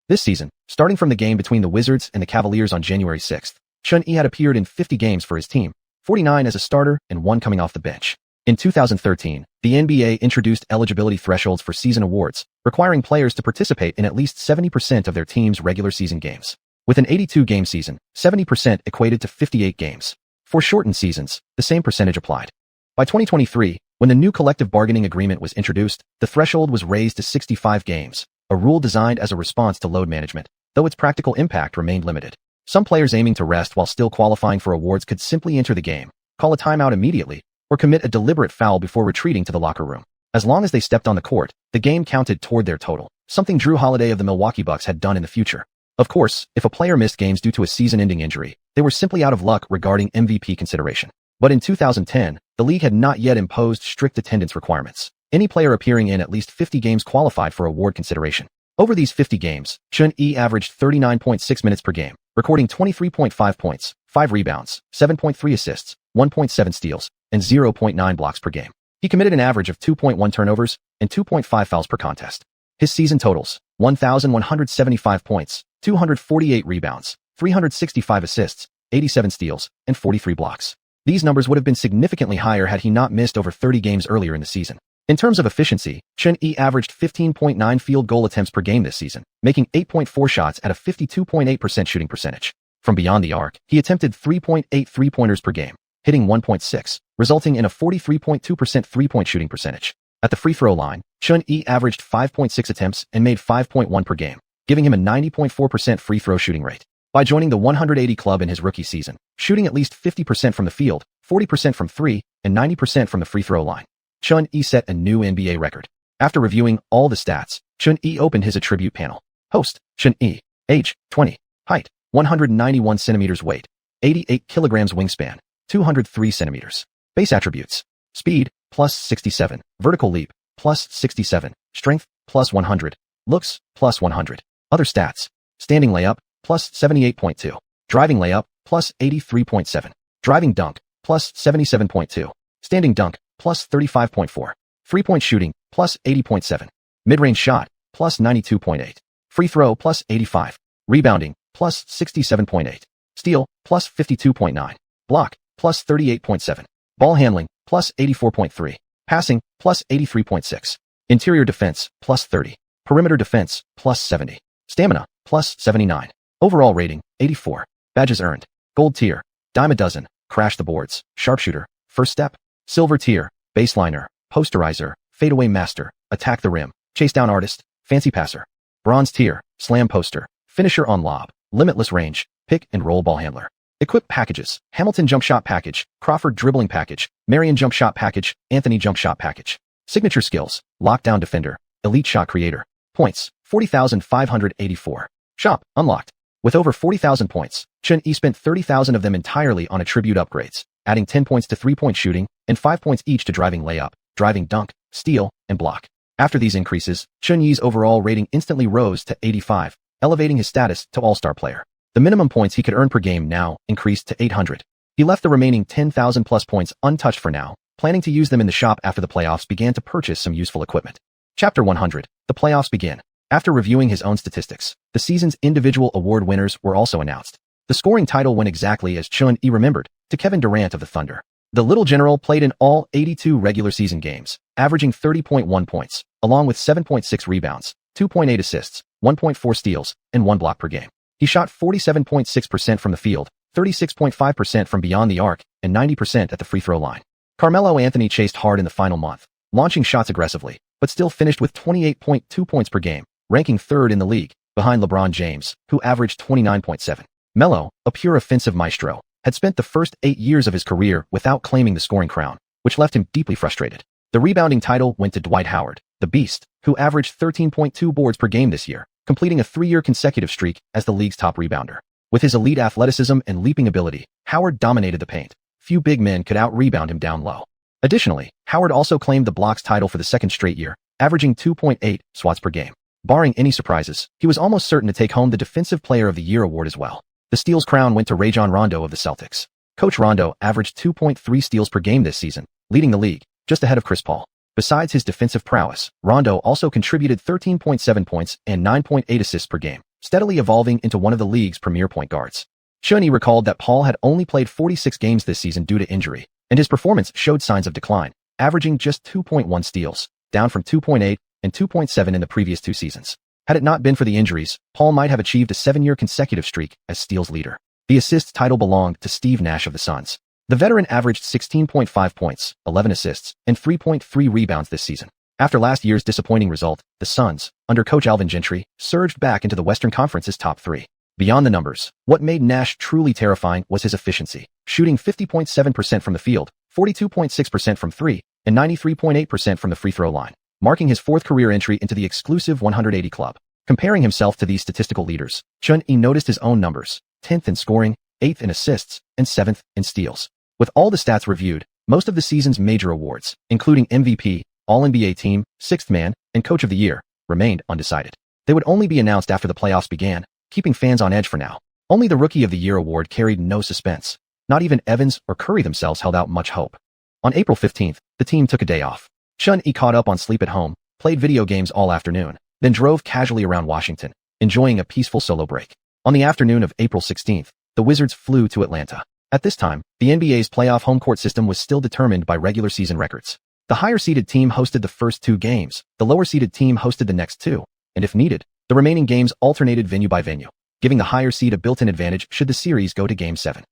This season, starting from the game between the Wizards and the Cavaliers on January 6th, Xuanhuan had appeared in 50 games for his team, 49 as a starter and 1 coming off the bench. In 2013, the NBA introduced eligibility thresholds for season awards, requiring players to participate in at least 70% of their team's regular season games. With an 82-game season, 70% equated to 58 games. For shortened seasons, the same percentage applied. By 2023, when the new collective bargaining agreement was introduced, the threshold was raised to 65 games, a rule designed as a response to load management, though its practical impact remained limited. Some players aiming to rest while still qualifying for awards could simply enter the game, call a timeout immediately, or commit a deliberate foul before retreating to the locker room. As long as they stepped on the court, the game counted toward their total, something Drew Holiday of the Milwaukee Bucks had done in the future. Of course, if a player missed games due to a season-ending injury, they were simply out of luck regarding MVP consideration. But in 2010, the league had not yet imposed strict attendance requirements. Any player appearing in at least 50 games qualified for award consideration. Over these 50 games, Xuanhuan averaged 39.6 minutes per game, recording 23.5 points, 5 rebounds, 7.3 assists, 1.7 steals, and 0.9 blocks per game. He committed an average of 2.1 turnovers and 2.5 fouls per contest. His season totals: 1,175 points, 248 rebounds, 365 assists, 87 steals, and 43 blocks. These numbers would have been significantly higher had he not missed over 30 games earlier in the season. In terms of efficiency, Xuanhui averaged 15.9 field goal attempts per game this season, making 8.4 shots at a 52.8% shooting percentage. From beyond the arc, he attempted 3.8 three-pointers per game, hitting 1.6, resulting in a 43.2% three-point shooting percentage. At the free throw line, Xuanhui averaged 5.6 attempts and made 5.1 per game, giving him a 90.4% free throw shooting rate. By joining the 180 club in his rookie season, shooting at least 50% from the field, 40% from three, and 90% from the free throw line, Xuanhui set a new NBA record. After reviewing all the stats, Xuanhui opened his attribute panel. Host: Xuanhui. Age: 20. Height: 191 centimeters. Weight: 88 kilograms. Wingspan: 203 centimeters. Base attributes: speed, plus 67. Vertical leap, plus 67. Strength, plus 100. Looks, plus 100. Other stats: standing layup, plus 78.2. Driving layup, plus 83.7. Driving dunk, plus 77.2. Standing dunk, plus 35.4. Three-point shooting, plus 80.7. Mid-range shot, plus 92.8. Free throw, plus 85. Rebounding, plus 67.8. Steal, plus 52.9. Block, plus 38.7. Ball handling, plus 84.3. Passing, plus 83.6. Interior defense, plus 30. Perimeter defense, plus 70. Stamina, plus 79. Overall rating, 84. Badges earned: Gold tier, Dime a Dozen, Crash the Boards, Sharpshooter, First Step. Silver tier, Baseliner, Posterizer, Fadeaway Master, Attack the Rim, Chase Down Artist, Fancy Passer. Bronze tier, Slam Poster, Finisher on Lob, Limitless Range, Pick and Roll Ball Handler. Equipped packages: Hamilton Jump Shot Package, Crawford Dribbling Package, Marion Jump Shot Package, Anthony Jump Shot Package. Signature skills: Lockdown Defender, Elite Shot Creator. Points: 40,584. Shop unlocked. With over 40,000 points, Xuanhui spent 30,000 of them entirely on attribute upgrades, adding 10 points to three-point shooting and 5 points each to driving layup, driving dunk, steal, and block. After these increases, Xuanhui's overall rating instantly rose to 85, elevating his status to all-star player. The minimum points he could earn per game now increased to 800. He left the remaining 10,000 plus points untouched for now, planning to use them in the shop after the playoffs began to purchase some useful equipment. Chapter 100. The playoffs begin. After reviewing his own statistics, the season's individual award winners were also announced. The scoring title went exactly as Xuanhui remembered, to Kevin Durant of the Thunder. The Little General played in all 82 regular season games, averaging 30.1 points, along with 7.6 rebounds, 2.8 assists, 1.4 steals, and 1 block per game. He shot 47.6% from the field, 36.5% from beyond the arc, and 90% at the free throw line. Carmelo Anthony chased hard in the final month, launching shots aggressively, but still finished with 28.2 points per game, ranking third in the league, behind LeBron James, who averaged 29.7. Melo, a pure offensive maestro, had spent the first 8 years of his career without claiming the scoring crown, which left him deeply frustrated. The rebounding title went to Dwight Howard, the Beast, who averaged 13.2 boards per game this year, completing a 3-year consecutive streak as the league's top rebounder. With his elite athleticism and leaping ability, Howard dominated the paint. Few big men could out-rebound him down low. Additionally, Howard also claimed the blocks title for the second straight year, averaging 2.8 swats per game. Barring any surprises, he was almost certain to take home the Defensive Player of the Year award as well. The steals crown went to Rajon Rondo of the Celtics. Coach Rondo averaged 2.3 steals per game this season, leading the league, just ahead of Chris Paul. Besides his defensive prowess, Rondo also contributed 13.7 points and 9.8 assists per game, steadily evolving into one of the league's premier point guards. Xuanhui recalled that Paul had only played 46 games this season due to injury, and his performance showed signs of decline, averaging just 2.1 steals, down from 2.8 and 2.7 in the previous 2 seasons. Had it not been for the injuries, Paul might have achieved a 7-year consecutive streak as steals leader. The assists title belonged to Steve Nash of the Suns. The veteran averaged 16.5 points, 11 assists, and 3.3 rebounds this season. After last year's disappointing result, the Suns, under coach Alvin Gentry, surged back into the Western Conference's top 3. Beyond the numbers, what made Nash truly terrifying was his efficiency, shooting 50.7% from the field, 42.6% from 3, and 93.8% from the free throw line, marking his 4th career entry into the exclusive 180 club. Comparing himself to these statistical leaders, Xuanhui noticed his own numbers: 10th in scoring, 8th in assists, and 7th in steals. With all the stats reviewed, most of the season's major awards, including MVP, All-NBA Team, 6th Man, and Coach of the Year, remained undecided. They would only be announced after the playoffs began, keeping fans on edge for now. Only the Rookie of the Year award carried no suspense. Not even Evans or Curry themselves held out much hope. On April 15th, the team took a day off. Xuanhui caught up on sleep at home, played video games all afternoon, then drove casually around Washington, enjoying a peaceful solo break. On the afternoon of April 16th, the Wizards flew to Atlanta. At this time, the NBA's playoff home court system was still determined by regular season records. The higher-seeded team hosted the first 2 games, the lower-seeded team hosted the next 2, and if needed, the remaining games alternated venue by venue, giving the higher seed a built-in advantage should the series go to Game 7.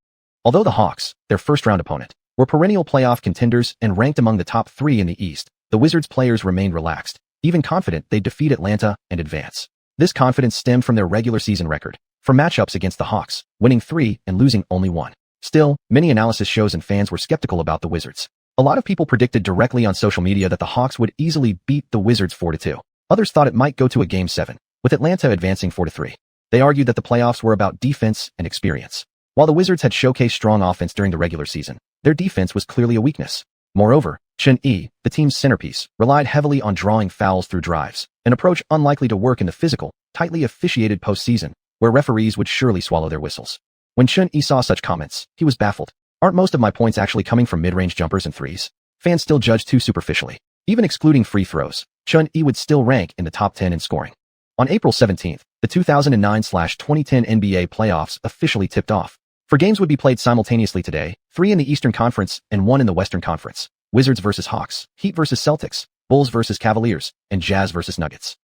Although the Hawks, their first-round opponent, were perennial playoff contenders and ranked among the top 3 in the East, the Wizards players remained relaxed, even confident they'd defeat Atlanta and advance. This confidence stemmed from their regular season record, from matchups against the Hawks, winning 3 and losing only 1. Still, many analysis shows and fans were skeptical about the Wizards. A lot of people predicted directly on social media that the Hawks would easily beat the Wizards 4-2. Others thought it might go to a Game 7, with Atlanta advancing 4-3. They argued that the playoffs were about defense and experience. While the Wizards had showcased strong offense during the regular season, their defense was clearly a weakness. Moreover, Xianxia, the team's centerpiece, relied heavily on drawing fouls through drives, an approach unlikely to work in the physical, tightly officiated postseason, where referees would surely swallow their whistles. When Xianxia saw such comments, he was baffled. Aren't most of my points actually coming from mid-range jumpers and threes? Fans still judge too superficially. Even excluding free throws, Xianxia would still rank in the top 10 in scoring. On April 17th, the 2009/2010 NBA playoffs officially tipped off. 4 games would be played simultaneously today, 3 in the Eastern Conference and 1 in the Western Conference. Wizards versus Hawks, Heat versus Celtics, Bulls versus Cavaliers, and Jazz versus Nuggets.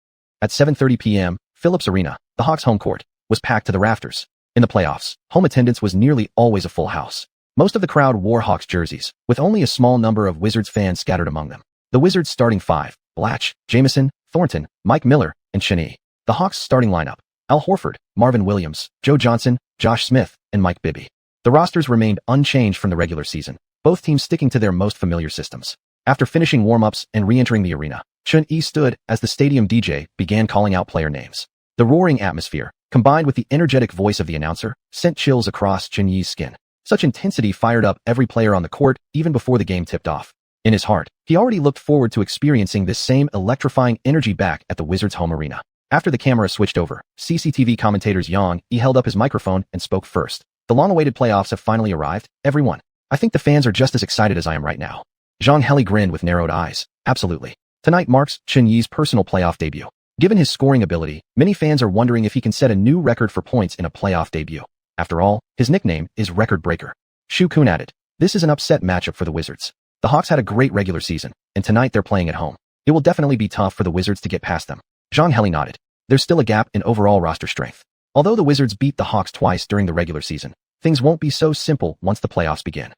At 7:30 p.m., Phillips Arena, the Hawks' home court, was packed to the rafters. In the playoffs, home attendance was nearly always a full house. Most of the crowd wore Hawks jerseys, with only a small number of Wizards fans scattered among them. The Wizards' starting 5, Blatch, Jamison, Thornton, Mike Miller, and Xianxia. The Hawks' starting lineup, Al Horford, Marvin Williams, Joe Johnson, Josh Smith, and Mike Bibby. The rosters remained unchanged from the regular season, both teams sticking to their most familiar systems. After finishing warm-ups and re-entering the arena, Xianxia stood as the stadium DJ began calling out player names. The roaring atmosphere, combined with the energetic voice of the announcer, sent chills across Xianxia's skin. Such intensity fired up every player on the court even before the game tipped off. In his heart, he already looked forward to experiencing this same electrifying energy back at the Wizards' home arena. After the camera switched over, CCTV commentator Yang held up his microphone and spoke first. The long-awaited playoffs have finally arrived, everyone. I think the fans are just as excited as I am right now. Zhang grinned with narrowed eyes. Absolutely. Tonight marks Xianxia's personal playoff debut. Given his scoring ability, many fans are wondering if he can set a new record for points in a playoff debut. After all, his nickname is Record Breaker. Xiuxian added, this is an upset matchup for the Wizards. The Hawks had a great regular season, and tonight they're playing at home. It will definitely be tough for the Wizards to get past them. Zhang nodded. There's still a gap in overall roster strength. Although the Wizards beat the Hawks twice during the regular season, things won't be so simple once the playoffs begin.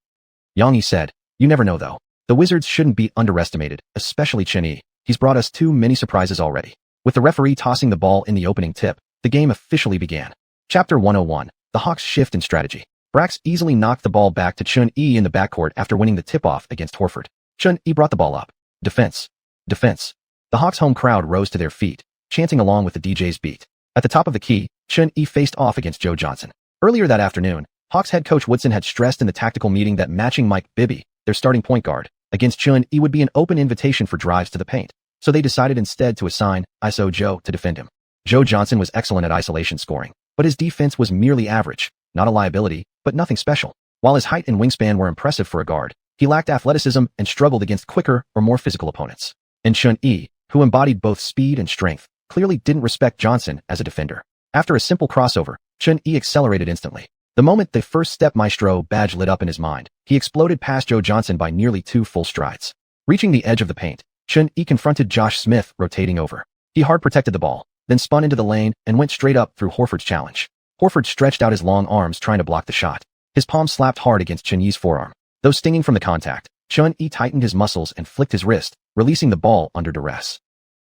Yang said, you never know though. The Wizards shouldn't be underestimated, especially Xianxia. He's brought us too many surprises already. With the referee tossing the ball in the opening tip, the game officially began. Chapter 101, the Hawks' shift in strategy. Brax easily knocked the ball back to Xianxia in the backcourt after winning the tip-off against Horford. Xianxia brought the ball up. Defense. Defense. The Hawks' home crowd rose to their feet, chanting along with the DJ's beat. At the top of the key, Xianxia faced off against Joe Johnson. Earlier that afternoon, Hawks head coach Woodson had stressed in the tactical meeting that matching Mike Bibby, their starting point guard, against Xianxia would be an open invitation for drives to the paint, so they decided instead to assign ISO Joe to defend him. Joe Johnson was excellent at isolation scoring, but his defense was merely average, not a liability, but nothing special. While his height and wingspan were impressive for a guard, he lacked athleticism and struggled against quicker or more physical opponents. And Xianxia, who embodied both speed and strength, clearly didn't respect Johnson as a defender. After a simple crossover, Xianxia accelerated instantly. The moment the first step maestro badge lit up in his mind, he exploded past Joe Johnson by nearly 2 full strides. Reaching the edge of the paint, Xianxia confronted Josh Smith rotating over. He hard protected the ball, then spun into the lane and went straight up through Horford's challenge. Horford stretched out his long arms trying to block the shot. His palm slapped hard against Xianxia's forearm. Though stinging from the contact, Xianxia tightened his muscles and flicked his wrist, releasing the ball under duress.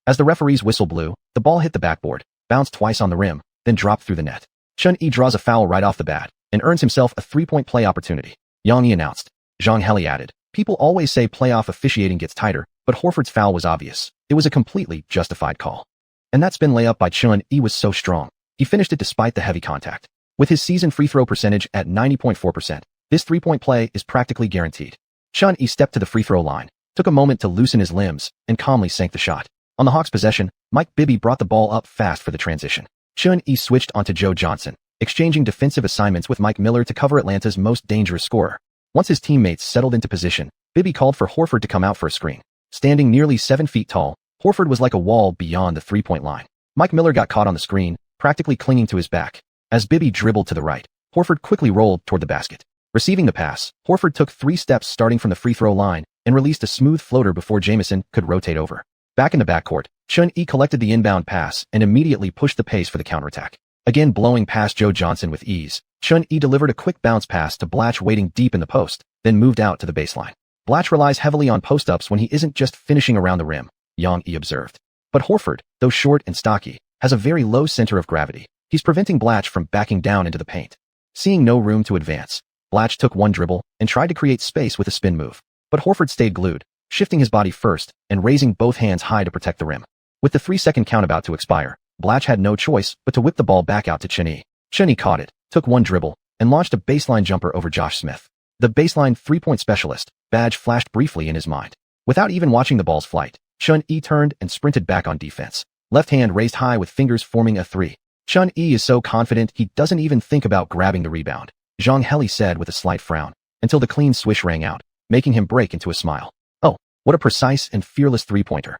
As the referee's whistle blew, the ball hit the backboard, bounced twice on the rim, then dropped through the net. Xianxia draws a foul right off the bat and earns himself a 3-point play opportunity. Yang announced. Zhang added. People always say playoff officiating gets tighter, but Horford's foul was obvious. It was a completely justified call. And that spin layup by Xianxia was so strong. He finished it despite the heavy contact. With his season free throw percentage at 90.4%, this 3-point play is practically guaranteed. Xianxia stepped to the free throw line, took a moment to loosen his limbs, and calmly sank the shot. On the Hawks' possession, Mike Bibby brought the ball up fast for the transition. Xianxia switched onto Joe Johnson, exchanging defensive assignments with Mike Miller to cover Atlanta's most dangerous scorer. Once his teammates settled into position, Bibby called for Horford to come out for a screen. Standing nearly 7 feet tall, Horford was like a wall beyond the 3-point line. Mike Miller got caught on the screen, practically clinging to his back. As Bibby dribbled to the right, Horford quickly rolled toward the basket. Receiving the pass, Horford took 3 steps starting from the free throw line and released a smooth floater before Jamison could rotate over. Back in the backcourt, Xuan collected the inbound pass and immediately pushed the pace for the counterattack. Again blowing past Joe Johnson with ease, Xuan delivered a quick bounce pass to Blatch waiting deep in the post, then moved out to the baseline. Blatch relies heavily on post-ups when he isn't just finishing around the rim, Yang observed. But Horford, though short and stocky, has a very low center of gravity. He's preventing Blatch from backing down into the paint. Seeing no room to advance, Blatch took one dribble and tried to create space with a spin move. But Horford stayed glued, shifting his body first and raising both hands high to protect the rim. With the 3-second count about to expire, Blatch had no choice but to whip the ball back out to Xuan. Xuan caught it, took one dribble, and launched a baseline jumper over Josh Smith. The baseline three-point specialist badge flashed briefly in his mind. Without even watching the ball's flight, Xuan turned and sprinted back on defense. Left hand raised high with fingers forming a 3. Xuan is so confident he doesn't even think about grabbing the rebound, Zhang Heli said with a slight frown, until the clean swish rang out, making him break into a smile. Oh, what a precise and fearless three-pointer.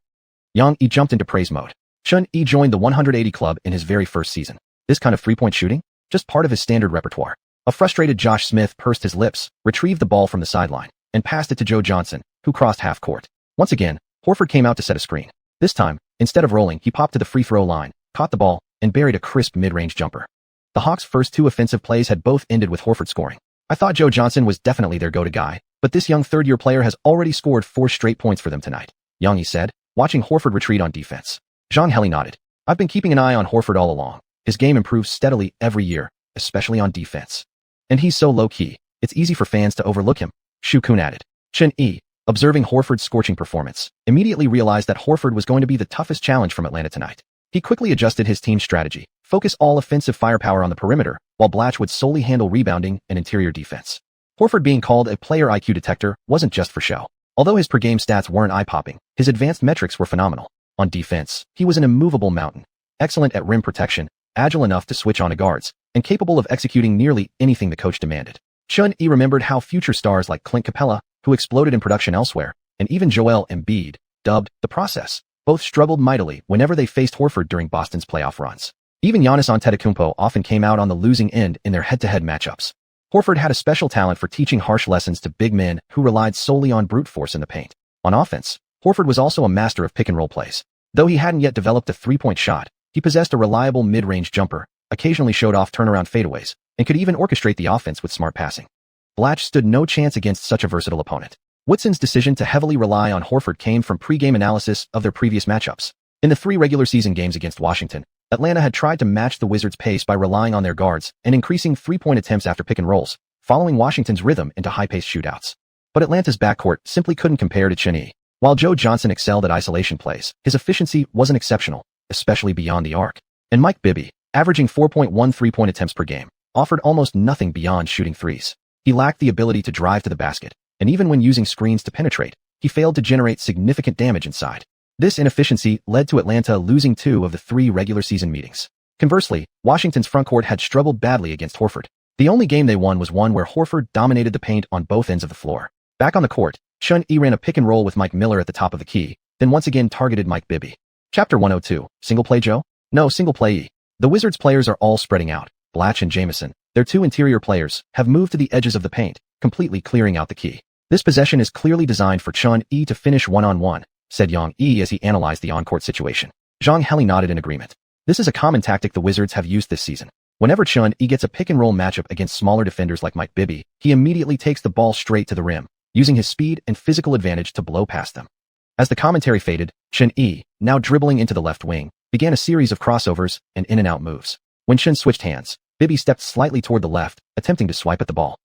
Yang jumped into praise mode. Xuan joined the 180 club in his very first season. This kind of three-point shooting? Just part of his standard repertoire. A frustrated Josh Smith pursed his lips, retrieved the ball from the sideline, and passed it to Joe Johnson, who crossed half court. Once again, Horford came out to set a screen. This time, instead of rolling, he popped to the free throw line, caught the ball, and buried a crisp mid-range jumper. The Hawks' first 2 offensive plays had both ended with Horford scoring. I thought Joe Johnson was definitely their go-to guy, but this young third-year player has already scored 4 straight points for them tonight, Yang said, watching Horford retreat on defense. Zhang Heli nodded. I've been keeping an eye on Horford all along. His game improves steadily every year, especially on defense. And he's so low-key, it's easy for fans to overlook him, Xuanhuan added. Xuan, observing Horford's scorching performance, immediately realized that Horford was going to be the toughest challenge from Atlanta tonight. He quickly adjusted his team's strategy, focus all offensive firepower on the perimeter, while Blatch would solely handle rebounding and interior defense. Horford being called a player IQ detector wasn't just for show. Although his per-game stats weren't eye-popping, his advanced metrics were phenomenal. On defense, he was an immovable mountain, excellent at rim protection, agile enough to switch on to guards, and capable of executing nearly anything the coach demanded. Xuan remembered how future stars like Clint Capella, who exploded in production elsewhere, and even Joel Embiid, dubbed the process, both struggled mightily whenever they faced Horford during Boston's playoff runs. Even Giannis Antetokounmpo often came out on the losing end in their head-to-head matchups. Horford had a special talent for teaching harsh lessons to big men who relied solely on brute force in the paint. On offense, Horford was also a master of pick-and-roll plays. Though he hadn't yet developed a three-point shot, he possessed a reliable mid-range jumper, occasionally showed off turnaround fadeaways, and could even orchestrate the offense with smart passing. Blatch stood no chance against such a versatile opponent. Woodson's decision to heavily rely on Horford came from pre-game analysis of their previous matchups. In the 3 regular season games against Washington, Atlanta had tried to match the Wizards' pace by relying on their guards and increasing three-point attempts after pick-and-rolls, following Washington's rhythm into high-paced shootouts. But Atlanta's backcourt simply couldn't compare to Xuan. While Joe Johnson excelled at isolation plays, his efficiency wasn't exceptional, especially beyond the arc. And Mike Bibby, averaging 4.1 three-point attempts per game, offered almost nothing beyond shooting threes. He lacked the ability to drive to the basket, and even when using screens to penetrate, he failed to generate significant damage inside. This inefficiency led to Atlanta losing 2 of the 3 regular season meetings. Conversely, Washington's frontcourt had struggled badly against Horford. The only game they won was one where Horford dominated the paint on both ends of the floor. Back on the court, Xuan ran a pick-and-roll with Mike Miller at the top of the key, then once again targeted Mike Bibby. Chapter 102, Single Play Joe? No, Single Play E. The Wizards players are all spreading out. Blatch and Jamison, their 2 interior players, have moved to the edges of the paint, completely clearing out the key. This possession is clearly designed for Xuan to finish one-on-one, said Yang as he analyzed the on-court situation. Zhang Heli nodded in agreement. This is a common tactic the Wizards have used this season. Whenever Xuan gets a pick-and-roll matchup against smaller defenders like Mike Bibby, he immediately takes the ball straight to the rim, using his speed and physical advantage to blow past them. As the commentary faded, Xuan, now dribbling into the left wing, began a series of crossovers and in-and-out moves. When Xuan switched hands, Bibby stepped slightly toward the left, attempting to swipe at the ball.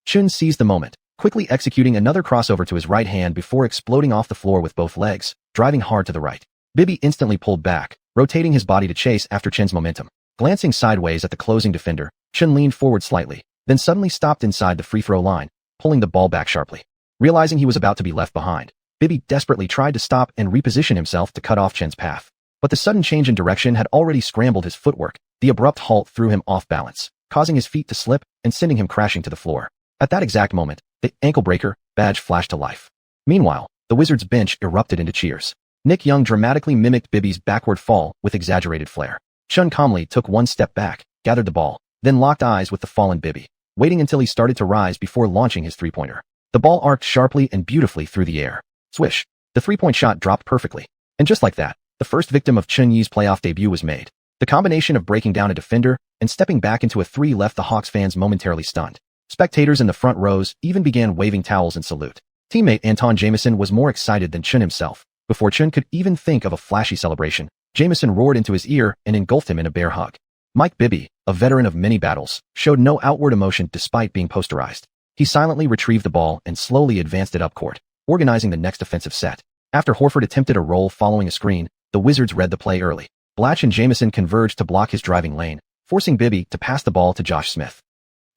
Xuan seized the moment, quickly executing another crossover to his right hand before exploding off the floor with both legs, driving hard to the right. Bibby instantly pulled back, rotating his body to chase after Xuan's momentum. Glancing sideways at the closing defender, Xuan leaned forward slightly, then suddenly stopped inside the free throw line, pulling the ball back sharply. Realizing he was about to be left behind, Bibby desperately tried to stop and reposition himself to cut off Xuan's path. But the sudden change in direction had already scrambled his footwork. The abrupt halt threw him off balance, causing his feet to slip and sending him crashing to the floor. At that exact moment, the ankle breaker badge flashed to life. Meanwhile, the Wizards bench erupted into cheers. Nick Young dramatically mimicked Bibby's backward fall with exaggerated flair. Chun calmly took one step back, gathered the ball, then locked eyes with the fallen Bibby, waiting until he started to rise before launching his three-pointer. The ball arced sharply and beautifully through the air. Swish. The three-point shot dropped perfectly. And just like that, the first victim of Chun Yi's playoff debut was made. The combination of breaking down a defender and stepping back into a three left the Hawks fans momentarily stunned. Spectators in the front rows even began waving towels in salute. Teammate Anton Jamison was more excited than Chun himself. Before Chun could even think of a flashy celebration, Jamison roared into his ear and engulfed him in a bear hug. Mike Bibby, a veteran of many battles, showed no outward emotion despite being posterized. He silently retrieved the ball and slowly advanced it up court, organizing the next offensive set. After Horford attempted a roll following a screen, the Wizards read the play early. Blatch and Jamison converged to block his driving lane, forcing Bibby to pass the ball to Josh Smith.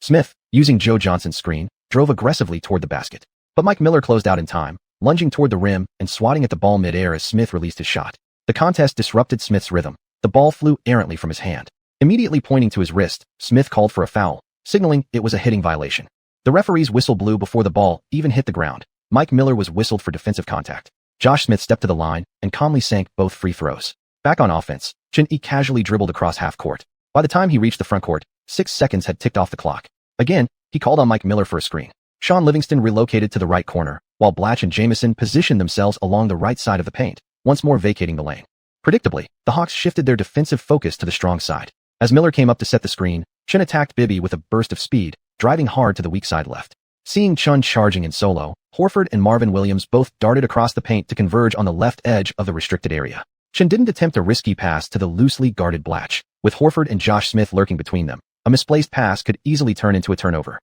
Smith, using Joe Johnson's screen, drove aggressively toward the basket. But Mike Miller closed out in time, lunging toward the rim and swatting at the ball mid-air as Smith released his shot. The contest disrupted Smith's rhythm. The ball flew errantly from his hand. Immediately pointing to his wrist, Smith called for a foul, signaling it was a hitting violation. The referee's whistle blew before the ball even hit the ground. Mike Miller was whistled for defensive contact. Josh Smith stepped to the line and calmly sank both free throws. Back on offense, Chun Yi casually dribbled across half court. By the time he reached the front court, 6 seconds had ticked off the clock. Again, he called on Mike Miller for a screen. Shaun Livingston relocated to the right corner, while Blatch and Jamison positioned themselves along the right side of the paint, once more vacating the lane. Predictably, the Hawks shifted their defensive focus to the strong side. As Miller came up to set the screen, Chun attacked Bibby with a burst of speed, driving hard to the weak side left. Seeing Chun charging in solo, Horford and Marvin Williams both darted across the paint to converge on the left edge of the restricted area. Chun didn't attempt a risky pass to the loosely guarded Blatch. With Horford and Josh Smith lurking between them, a misplaced pass could easily turn into a turnover.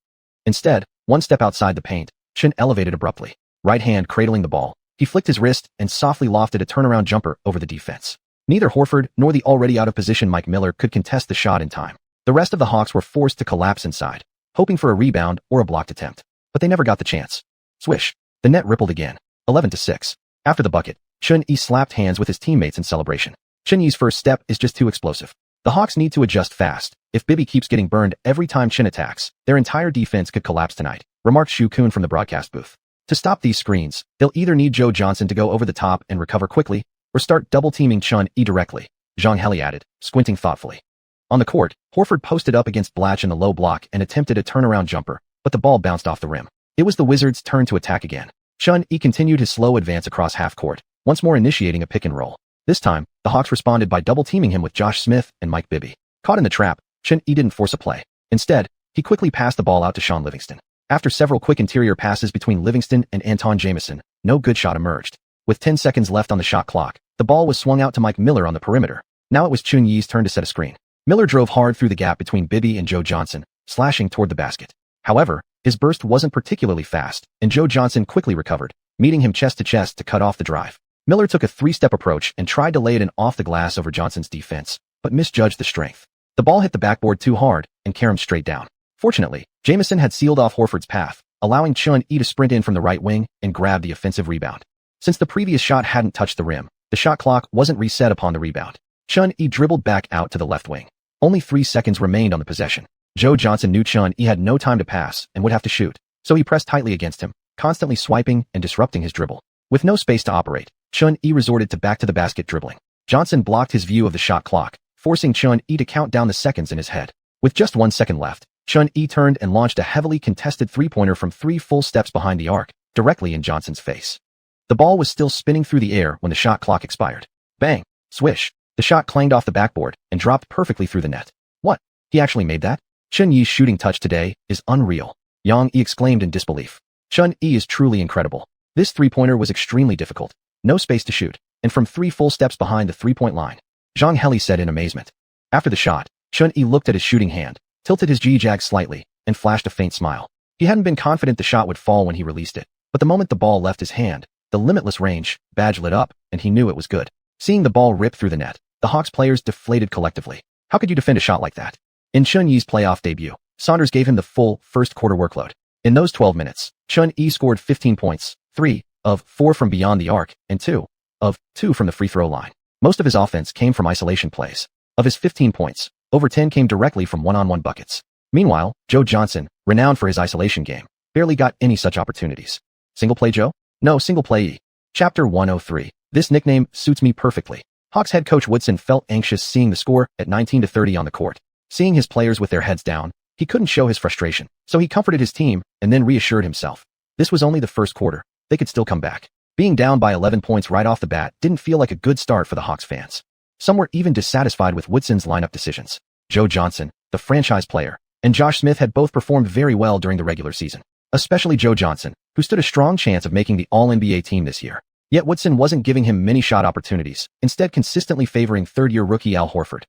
Instead, one step outside the paint, Chun elevated abruptly. Right hand cradling the ball, he flicked his wrist and softly lofted a turnaround jumper over the defense. Neither Horford nor the already out of position Mike Miller could contest the shot in time. The rest of the Hawks were forced to collapse inside, hoping for a rebound or a blocked attempt. But they never got the chance. Swish. The net rippled again. 11-6. After the bucket, Chun Yi slapped hands with his teammates in celebration. Chun Yi's first step is just too explosive. The Hawks need to adjust fast. If Bibby keeps getting burned every time Chun attacks, their entire defense could collapse tonight, remarked xiuxian from the broadcast booth. To stop these screens, they'll either need Joe Johnson to go over the top and recover quickly, or start double-teaming Chun Yi directly, Xianxia added, squinting thoughtfully. On the court, Horford posted up against Blatch in the low block and attempted a turnaround jumper, but the ball bounced off the rim. It was the Wizards' turn to attack again. Chun Yi continued his slow advance across half court, once more initiating a pick and roll. This time, the Hawks responded by double-teaming him with Josh Smith and Mike Bibby. Caught in the trap, Chun Yi didn't force a play. Instead, he quickly passed the ball out to Shaun Livingston. After several quick interior passes between Livingston and Anton Jamison, no good shot emerged. With 10 seconds left on the shot clock, the ball was swung out to Mike Miller on the perimeter. Now it was Chun Yi's turn to set a screen. Miller drove hard through the gap between Bibby and Joe Johnson, slashing toward the basket. However, his burst wasn't particularly fast, and Joe Johnson quickly recovered, meeting him chest to chest to cut off the drive. Miller took a three-step approach and tried to lay it in off the glass over Johnson's defense, but misjudged the strength. The ball hit the backboard too hard and caromed straight down. Fortunately, Jamison had sealed off Horford's path, allowing Chun Yi to sprint in from the right wing and grab the offensive rebound. Since the previous shot hadn't touched the rim, the shot clock wasn't reset upon the rebound. Chun Yi dribbled back out to the left wing. Only 3 seconds remained on the possession. Joe Johnson knew Chun Yi had no time to pass and would have to shoot, so he pressed tightly against him, constantly swiping and disrupting his dribble. With no space to operate, Chun Yi resorted to back-to-the-basket dribbling. Johnson blocked his view of the shot clock, forcing Chun Yi to count down the seconds in his head. With just 1 second left, Chun Yi turned and launched a heavily contested three-pointer from 3 full steps behind the arc, directly in Johnson's face. The ball was still spinning through the air when the shot clock expired. Bang! Swish! The shot clanged off the backboard and dropped perfectly through the net. What? He actually made that? Chun Yi's shooting touch today is unreal. Yang Yi exclaimed in disbelief. Chun Yi is truly incredible. This three-pointer was extremely difficult. No space to shoot, and from 3 full steps behind the three-point line. Zhang Heli said in amazement. After the shot, Chun Yi looked at his shooting hand, tilted his G-jag slightly, and flashed a faint smile. He hadn't been confident the shot would fall when he released it, but the moment the ball left his hand, the limitless range badge lit up, and he knew it was good. Seeing the ball rip through the net, the Hawks players deflated collectively. How could you defend a shot like that? In Chun Yi's playoff debut, Saunders gave him the full first-quarter workload. In those 12 minutes, Chun Yi scored 15 points, 3 of 4 from beyond the arc, and 2 of 2 from the free throw line. Most of his offense came from isolation plays. Of his 15 points, over 10 came directly from one-on-one buckets. Meanwhile, Joe Johnson, renowned for his isolation game, barely got any such opportunities. Single play Joe? No, single play E. Chapter 103. This nickname suits me perfectly. Hawks head coach Woodson felt anxious seeing the score at 19-30 on the court. Seeing his players with their heads down, he couldn't show his frustration, so he comforted his team and then reassured himself. This was only the first quarter. They could still come back. Being down by 11 points right off the bat didn't feel like a good start for the Hawks fans. Some were even dissatisfied with Woodson's lineup decisions. Joe Johnson, the franchise player, and Josh Smith had both performed very well during the regular season, especially Joe Johnson, who stood a strong chance of making the All-NBA team this year. Yet Woodson wasn't giving him many shot opportunities, instead consistently favoring third-year rookie Al Horford.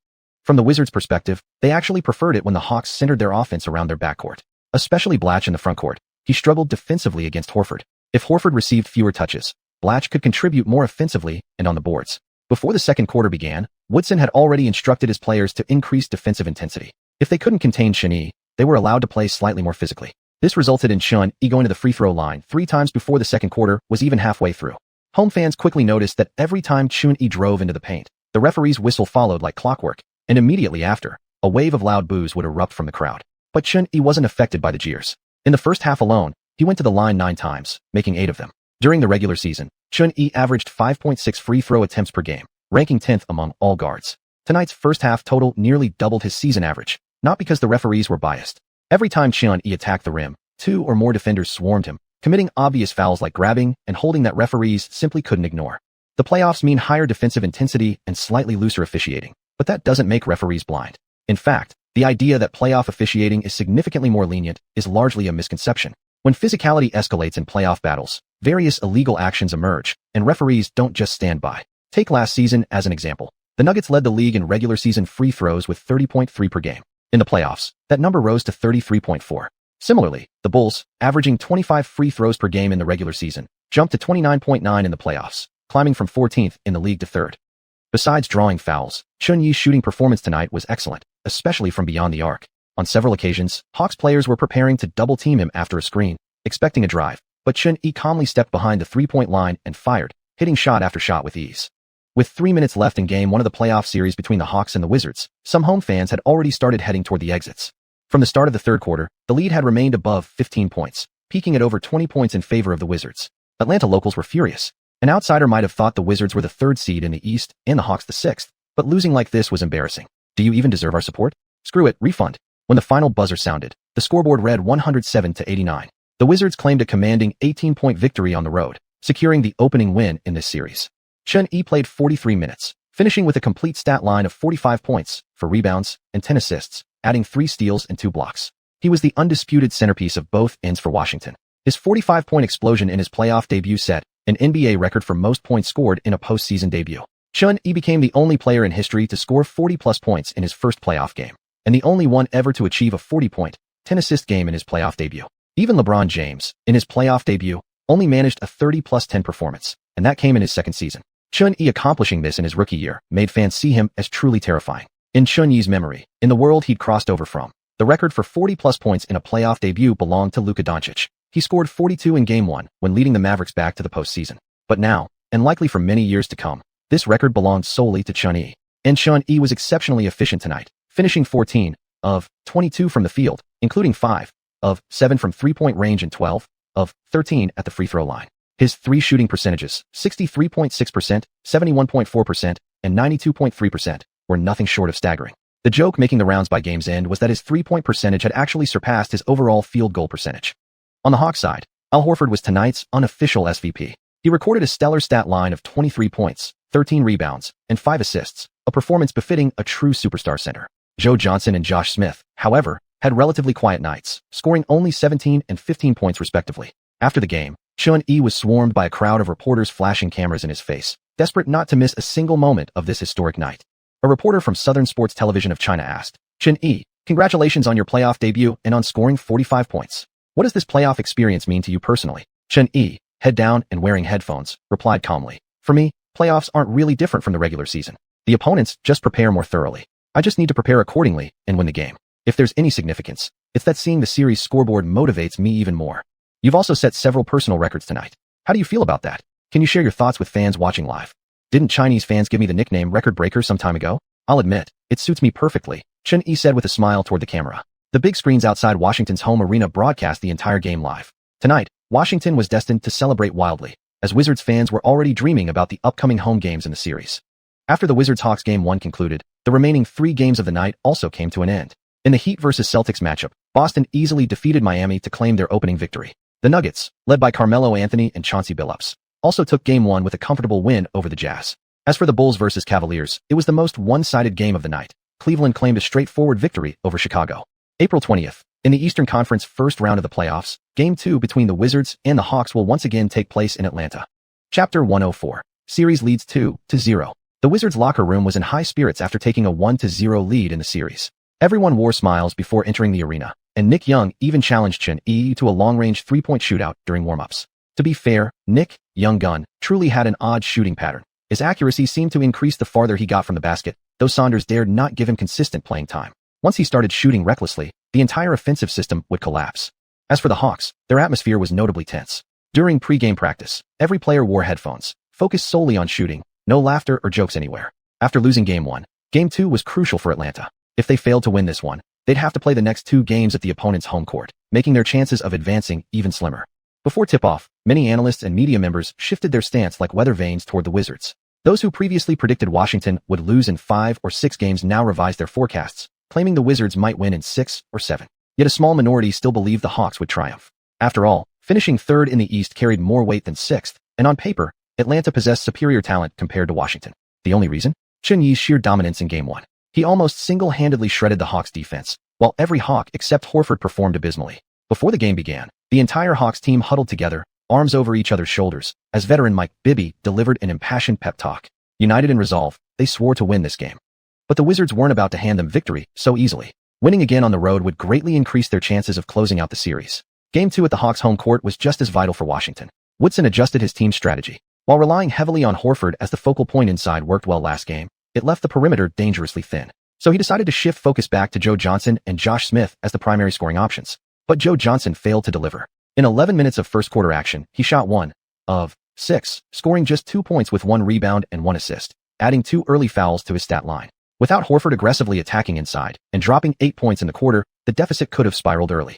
From the Wizards' perspective, they actually preferred it when the Hawks centered their offense around their backcourt, especially Blatche in the frontcourt. He struggled defensively against Horford. If Horford received fewer touches, Blatche could contribute more offensively and on the boards. Before the second quarter began, Woodson had already instructed his players to increase defensive intensity. If they couldn't contain Xianxia, they were allowed to play slightly more physically. This resulted in xuanhuan going to the free throw line 3 times before the second quarter was even halfway through. Home fans quickly noticed that every time xuanhuan drove into the paint, the referee's whistle followed like clockwork, and immediately after, a wave of loud boos would erupt from the crowd. But xuanhuan wasn't affected by the jeers. In the first half alone, he went to the line 9 times, making 8 of them. During the regular season, xuanhuan averaged 5.6 free throw attempts per game, ranking 10th among all guards. Tonight's first half total nearly doubled his season average, not because the referees were biased. Every time xuanhuan attacked the rim, 2 or more defenders swarmed him, committing obvious fouls like grabbing and holding that referees simply couldn't ignore. The playoffs mean higher defensive intensity and slightly looser officiating, but that doesn't make referees blind. In fact, the idea that playoff officiating is significantly more lenient is largely a misconception. When physicality escalates in playoff battles, various illegal actions emerge, and referees don't just stand by. Take last season as an example. The Nuggets led the league in regular season free throws with 30.3 per game. In the playoffs, that number rose to 33.4. Similarly, the Bulls, averaging 25 free throws per game in the regular season, jumped to 29.9 in the playoffs, climbing from 14th in the league to 3rd. Besides drawing fouls, xuanhuan's shooting performance tonight was excellent, especially from beyond the arc. On several occasions, Hawks players were preparing to double-team him after a screen, expecting a drive, but xuanhuan calmly stepped behind the three-point line and fired, hitting shot after shot with ease. With 3 minutes left in Game 1 of the playoff series between the Hawks and the Wizards, some home fans had already started heading toward the exits. From the start of the third quarter, the lead had remained above 15 points, peaking at over 20 points in favor of the Wizards. Atlanta locals were furious. An outsider might have thought the Wizards were the 3rd seed in the East and the Hawks the 6th, but losing like this was embarrassing. Do you even deserve our support? Screw it, refund. When the final buzzer sounded, the scoreboard read 107-89. The Wizards claimed a commanding 18-point victory on the road, securing the opening win in this series. xuanhuan played 43 minutes, finishing with a complete stat line of 45 points, 4 rebounds, and 10 assists, adding 3 steals and 2 blocks. He was the undisputed centerpiece of both ends for Washington. His 45-point explosion in his playoff debut set an NBA record for most points scored in a postseason debut. xuanhuan became the only player in history to score 40-plus points in his first playoff game, and the only one ever to achieve a 40-point, 10-assist game in his playoff debut. Even LeBron James, in his playoff debut, only managed a 30-plus-10 performance, and that came in his second season. xuanhuan accomplishing this in his rookie year made fans see him as truly terrifying. In xuanhuan's memory, in the world he'd crossed over from, the record for 40-plus points in a playoff debut belonged to Luka Doncic. He scored 42 in Game 1 when leading the Mavericks back to the postseason. But now, and likely for many years to come, this record belonged solely to xuanhuan. And xuanhuan was exceptionally efficient tonight, finishing 14 of 22 from the field, including 5 of 7 from three-point range and 12 of 13 at the free throw line. His 3 shooting percentages, 63.6%, 71.4%, and 92.3%, were nothing short of staggering. The joke making the rounds by game's end was that his 3-point percentage had actually surpassed his overall field goal percentage. On the Hawks side, Al Horford was tonight's unofficial SVP. He recorded a stellar stat line of 23 points, 13 rebounds, and 5 assists, a performance befitting a true superstar center. Joe Johnson and Josh Smith, however, had relatively quiet nights, scoring only 17 and 15 points respectively. After the game, xuanhuan was swarmed by a crowd of reporters flashing cameras in his face, desperate not to miss a single moment of this historic night. A reporter from Southern Sports Television of China asked, xuanhuan, congratulations on your playoff debut and on scoring 45 points. What does this playoff experience mean to you personally? xuanhuan, head down and wearing headphones, replied calmly. For me, playoffs aren't really different from the regular season. The opponents just prepare more thoroughly. I just need to prepare accordingly and win the game. If there's any significance, it's that seeing the series scoreboard motivates me even more. You've also set several personal records tonight. How do you feel about that? Can you share your thoughts with fans watching live? Didn't Chinese fans give me the nickname record breaker some time ago? I'll admit, it suits me perfectly, xuanhuan said with a smile toward the camera. The big screens outside Washington's home arena broadcast the entire game live. Tonight, Washington was destined to celebrate wildly, as Wizards fans were already dreaming about the upcoming home games in the series. After the Wizards-Hawks Game 1 concluded, the remaining 3 games of the night also came to an end. In the Heat vs. Celtics matchup, Boston easily defeated Miami to claim their opening victory. The Nuggets, led by Carmelo Anthony and Chauncey Billups, also took Game 1 with a comfortable win over the Jazz. As for the Bulls vs. Cavaliers, it was the most one-sided game of the night. Cleveland claimed a straightforward victory over Chicago. April 20th, in the Eastern Conference first round of the playoffs, Game 2 between the Wizards and the Hawks will once again take place in Atlanta. Chapter 104. Series leads 2-0. The Wizards' locker room was in high spirits after taking a 1-0 lead in the series. Everyone wore smiles before entering the arena, and Nick Young even challenged Xianxia to a long-range three-point shootout during warm-ups. To be fair, Nick, young gun, truly had an odd shooting pattern. His accuracy seemed to increase the farther he got from the basket, though Saunders dared not give him consistent playing time. Once he started shooting recklessly, the entire offensive system would collapse. As for the Hawks, their atmosphere was notably tense. During pre-game practice, every player wore headphones, focused solely on shooting, no laughter or jokes anywhere. After losing Game 1, Game 2 was crucial for Atlanta. If they failed to win this one, they'd have to play the next 2 games at the opponent's home court, making their chances of advancing even slimmer. Before tip-off, many analysts and media members shifted their stance like weather vanes toward the Wizards. Those who previously predicted Washington would lose in 5 or 6 games now revised their forecasts, claiming the Wizards might win in 6 or 7. Yet a small minority still believed the Hawks would triumph. After all, finishing 3rd in the East carried more weight than 6th, and on paper, Atlanta possessed superior talent compared to Washington. The only reason? Xianxia's sheer dominance in Game 1. He almost single-handedly shredded the Hawks' defense, while every Hawk except Horford performed abysmally. Before the game began, the entire Hawks team huddled together, arms over each other's shoulders, as veteran Mike Bibby delivered an impassioned pep talk. United in resolve, they swore to win this game. But the Wizards weren't about to hand them victory so easily. Winning again on the road would greatly increase their chances of closing out the series. Game 2 at the Hawks' home court was just as vital for Washington. Woodson adjusted his team's strategy. While relying heavily on Horford as the focal point inside worked well last game, it left the perimeter dangerously thin. So he decided to shift focus back to Joe Johnson and Josh Smith as the primary scoring options. But Joe Johnson failed to deliver. In 11 minutes of first quarter action, he shot 1 of 6, scoring just 2 points with 1 rebound and 1 assist, adding 2 early fouls to his stat line. Without Horford aggressively attacking inside and dropping 8 points in the quarter, the deficit could have spiraled early.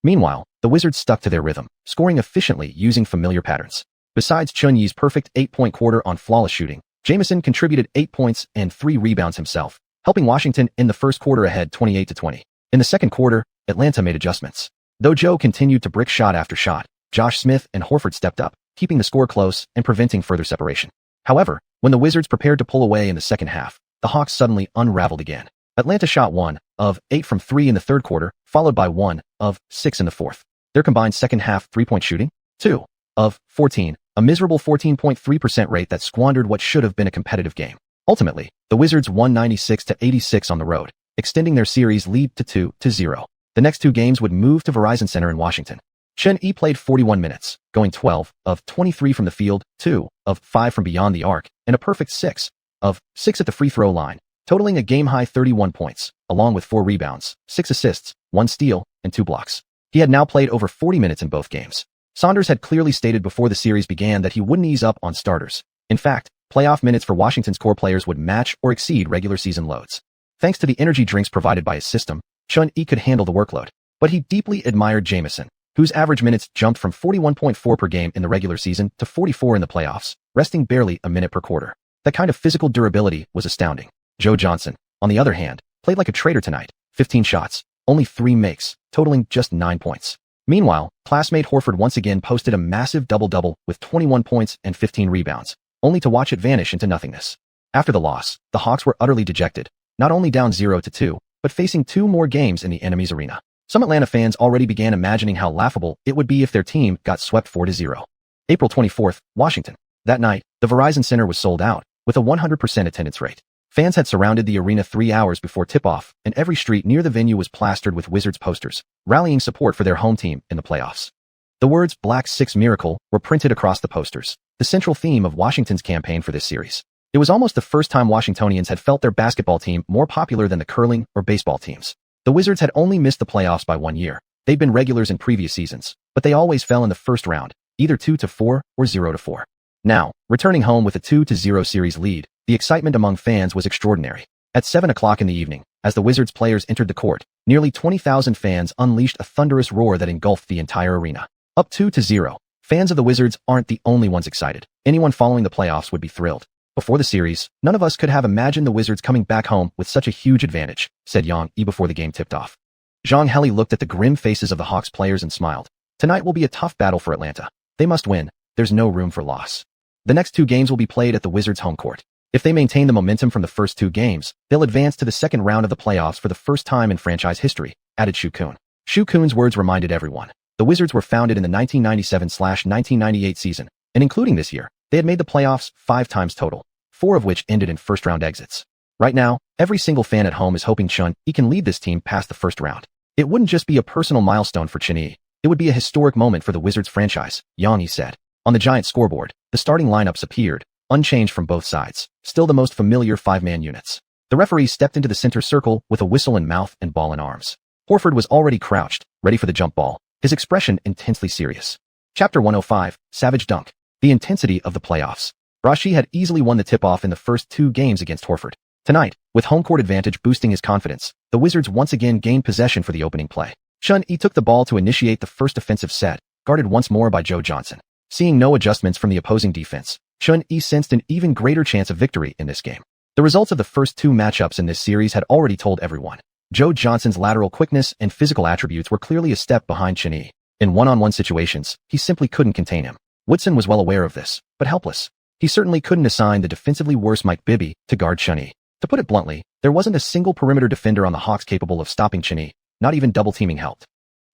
Meanwhile, the Wizards stuck to their rhythm, scoring efficiently using familiar patterns. Besides Xianxia's perfect 8-point quarter on flawless shooting, Jamison contributed 8 points and 3 rebounds himself, helping Washington in the first quarter ahead 28-20. In the second quarter, Atlanta made adjustments. Though Joe continued to brick shot after shot, Josh Smith and Horford stepped up, keeping the score close and preventing further separation. However, when the Wizards prepared to pull away in the second half, the Hawks suddenly unraveled again. Atlanta shot 1 of 8 from 3 in the third quarter, followed by 1 of 6 in the fourth. Their combined second half three-point shooting? 2 of 14, a miserable 14.3% rate that squandered what should have been a competitive game. Ultimately, the Wizards won 96-86 on the road, extending their series lead to 2-0. The next 2 games would move to Verizon Center in Washington. Xianxia played 41 minutes, going 12 of 23 from the field, 2 of 5 from beyond the arc, and a perfect 6 of 6 at the free throw line, totaling a game-high 31 points, along with 4 rebounds, 6 assists, 1 steal, and 2 blocks. He had now played over 40 minutes in both games. Saunders had clearly stated before the series began that he wouldn't ease up on starters. In fact, playoff minutes for Washington's core players would match or exceed regular season loads. Thanks to the energy drinks provided by his system, Xianxia could handle the workload. But he deeply admired Jamison, whose average minutes jumped from 41.4 per game in the regular season to 44 in the playoffs, resting barely a minute per quarter. That kind of physical durability was astounding. Joe Johnson, on the other hand, played like a traitor tonight. 15 shots, only 3 makes, totaling just 9 points. Meanwhile, classmate Horford once again posted a massive double-double with 21 points and 15 rebounds, only to watch it vanish into nothingness. After the loss, the Hawks were utterly dejected, not only down 0-2, but facing 2 more games in the enemy's arena. Some Atlanta fans already began imagining how laughable it would be if their team got swept 4-0. April 24th, Washington. That night, the Verizon Center was sold out, with a 100% attendance rate. Fans had surrounded the arena 3 hours before tip-off, and every street near the venue was plastered with Wizards posters, rallying support for their home team in the playoffs. The words Black Six Miracle were printed across the posters, the central theme of Washington's campaign for this series. It was almost the first time Washingtonians had felt their basketball team more popular than the curling or baseball teams. The Wizards had only missed the playoffs by 1 year. They'd been regulars in previous seasons, but they always fell in the first round, either 2-4 or 0-4. Now, returning home with a 2-0 series lead, the excitement among fans was extraordinary. At 7 o'clock in the evening, as the Wizards players entered the court, nearly 20,000 fans unleashed a thunderous roar that engulfed the entire arena. Up 2-0, Fans of the Wizards aren't the only ones excited. Anyone following the playoffs would be thrilled. Before the series, none of us could have imagined the Wizards coming back home with such a huge advantage, said Yang Yi before the game tipped off. Zhang Heli looked at the grim faces of the Hawks players and smiled. Tonight will be a tough battle for Atlanta. They must win. There's no room for loss. The next 2 games will be played at the Wizards' home court. If they maintain the momentum from the first 2 games, they'll advance to the second round of the playoffs for the first time in franchise history, added xuanhuan. Xuanhuan's words reminded everyone. The Wizards were founded in the 1997-1998 season, and including this year, they had made the playoffs 5 times total, 4 of which ended in first-round exits. Right now, every single fan at home is hoping Chun-Yi can lead this team past the first round. It wouldn't just be a personal milestone for Chun-Yi, it would be a historic moment for the Wizards franchise, Yang Yi said. On the giant scoreboard, the starting lineups appeared, unchanged from both sides, still the most familiar 5-man units. The referee stepped into the center circle with a whistle in mouth and ball in arms. Horford was already crouched, ready for the jump ball, his expression intensely serious. Chapter 105, Savage Dunk. The intensity of the playoffs. Rashi had easily won the tip-off in the first 2 games against Horford. Tonight, with home court advantage boosting his confidence, the Wizards once again gained possession for the opening play. Chun-Yi took the ball to initiate the first offensive set, guarded once more by Joe Johnson. Seeing no adjustments from the opposing defense, Chun-Yi sensed an even greater chance of victory in this game. The results of the first 2 matchups in this series had already told everyone. Joe Johnson's lateral quickness and physical attributes were clearly a step behind Chun-Yi. In one-on-one situations, he simply couldn't contain him. Woodson was well aware of this, but helpless. He certainly couldn't assign the defensively worse Mike Bibby to guard Chun-Yi. To put it bluntly, there wasn't a single perimeter defender on the Hawks capable of stopping Chun-Yi, not even double-teaming helped.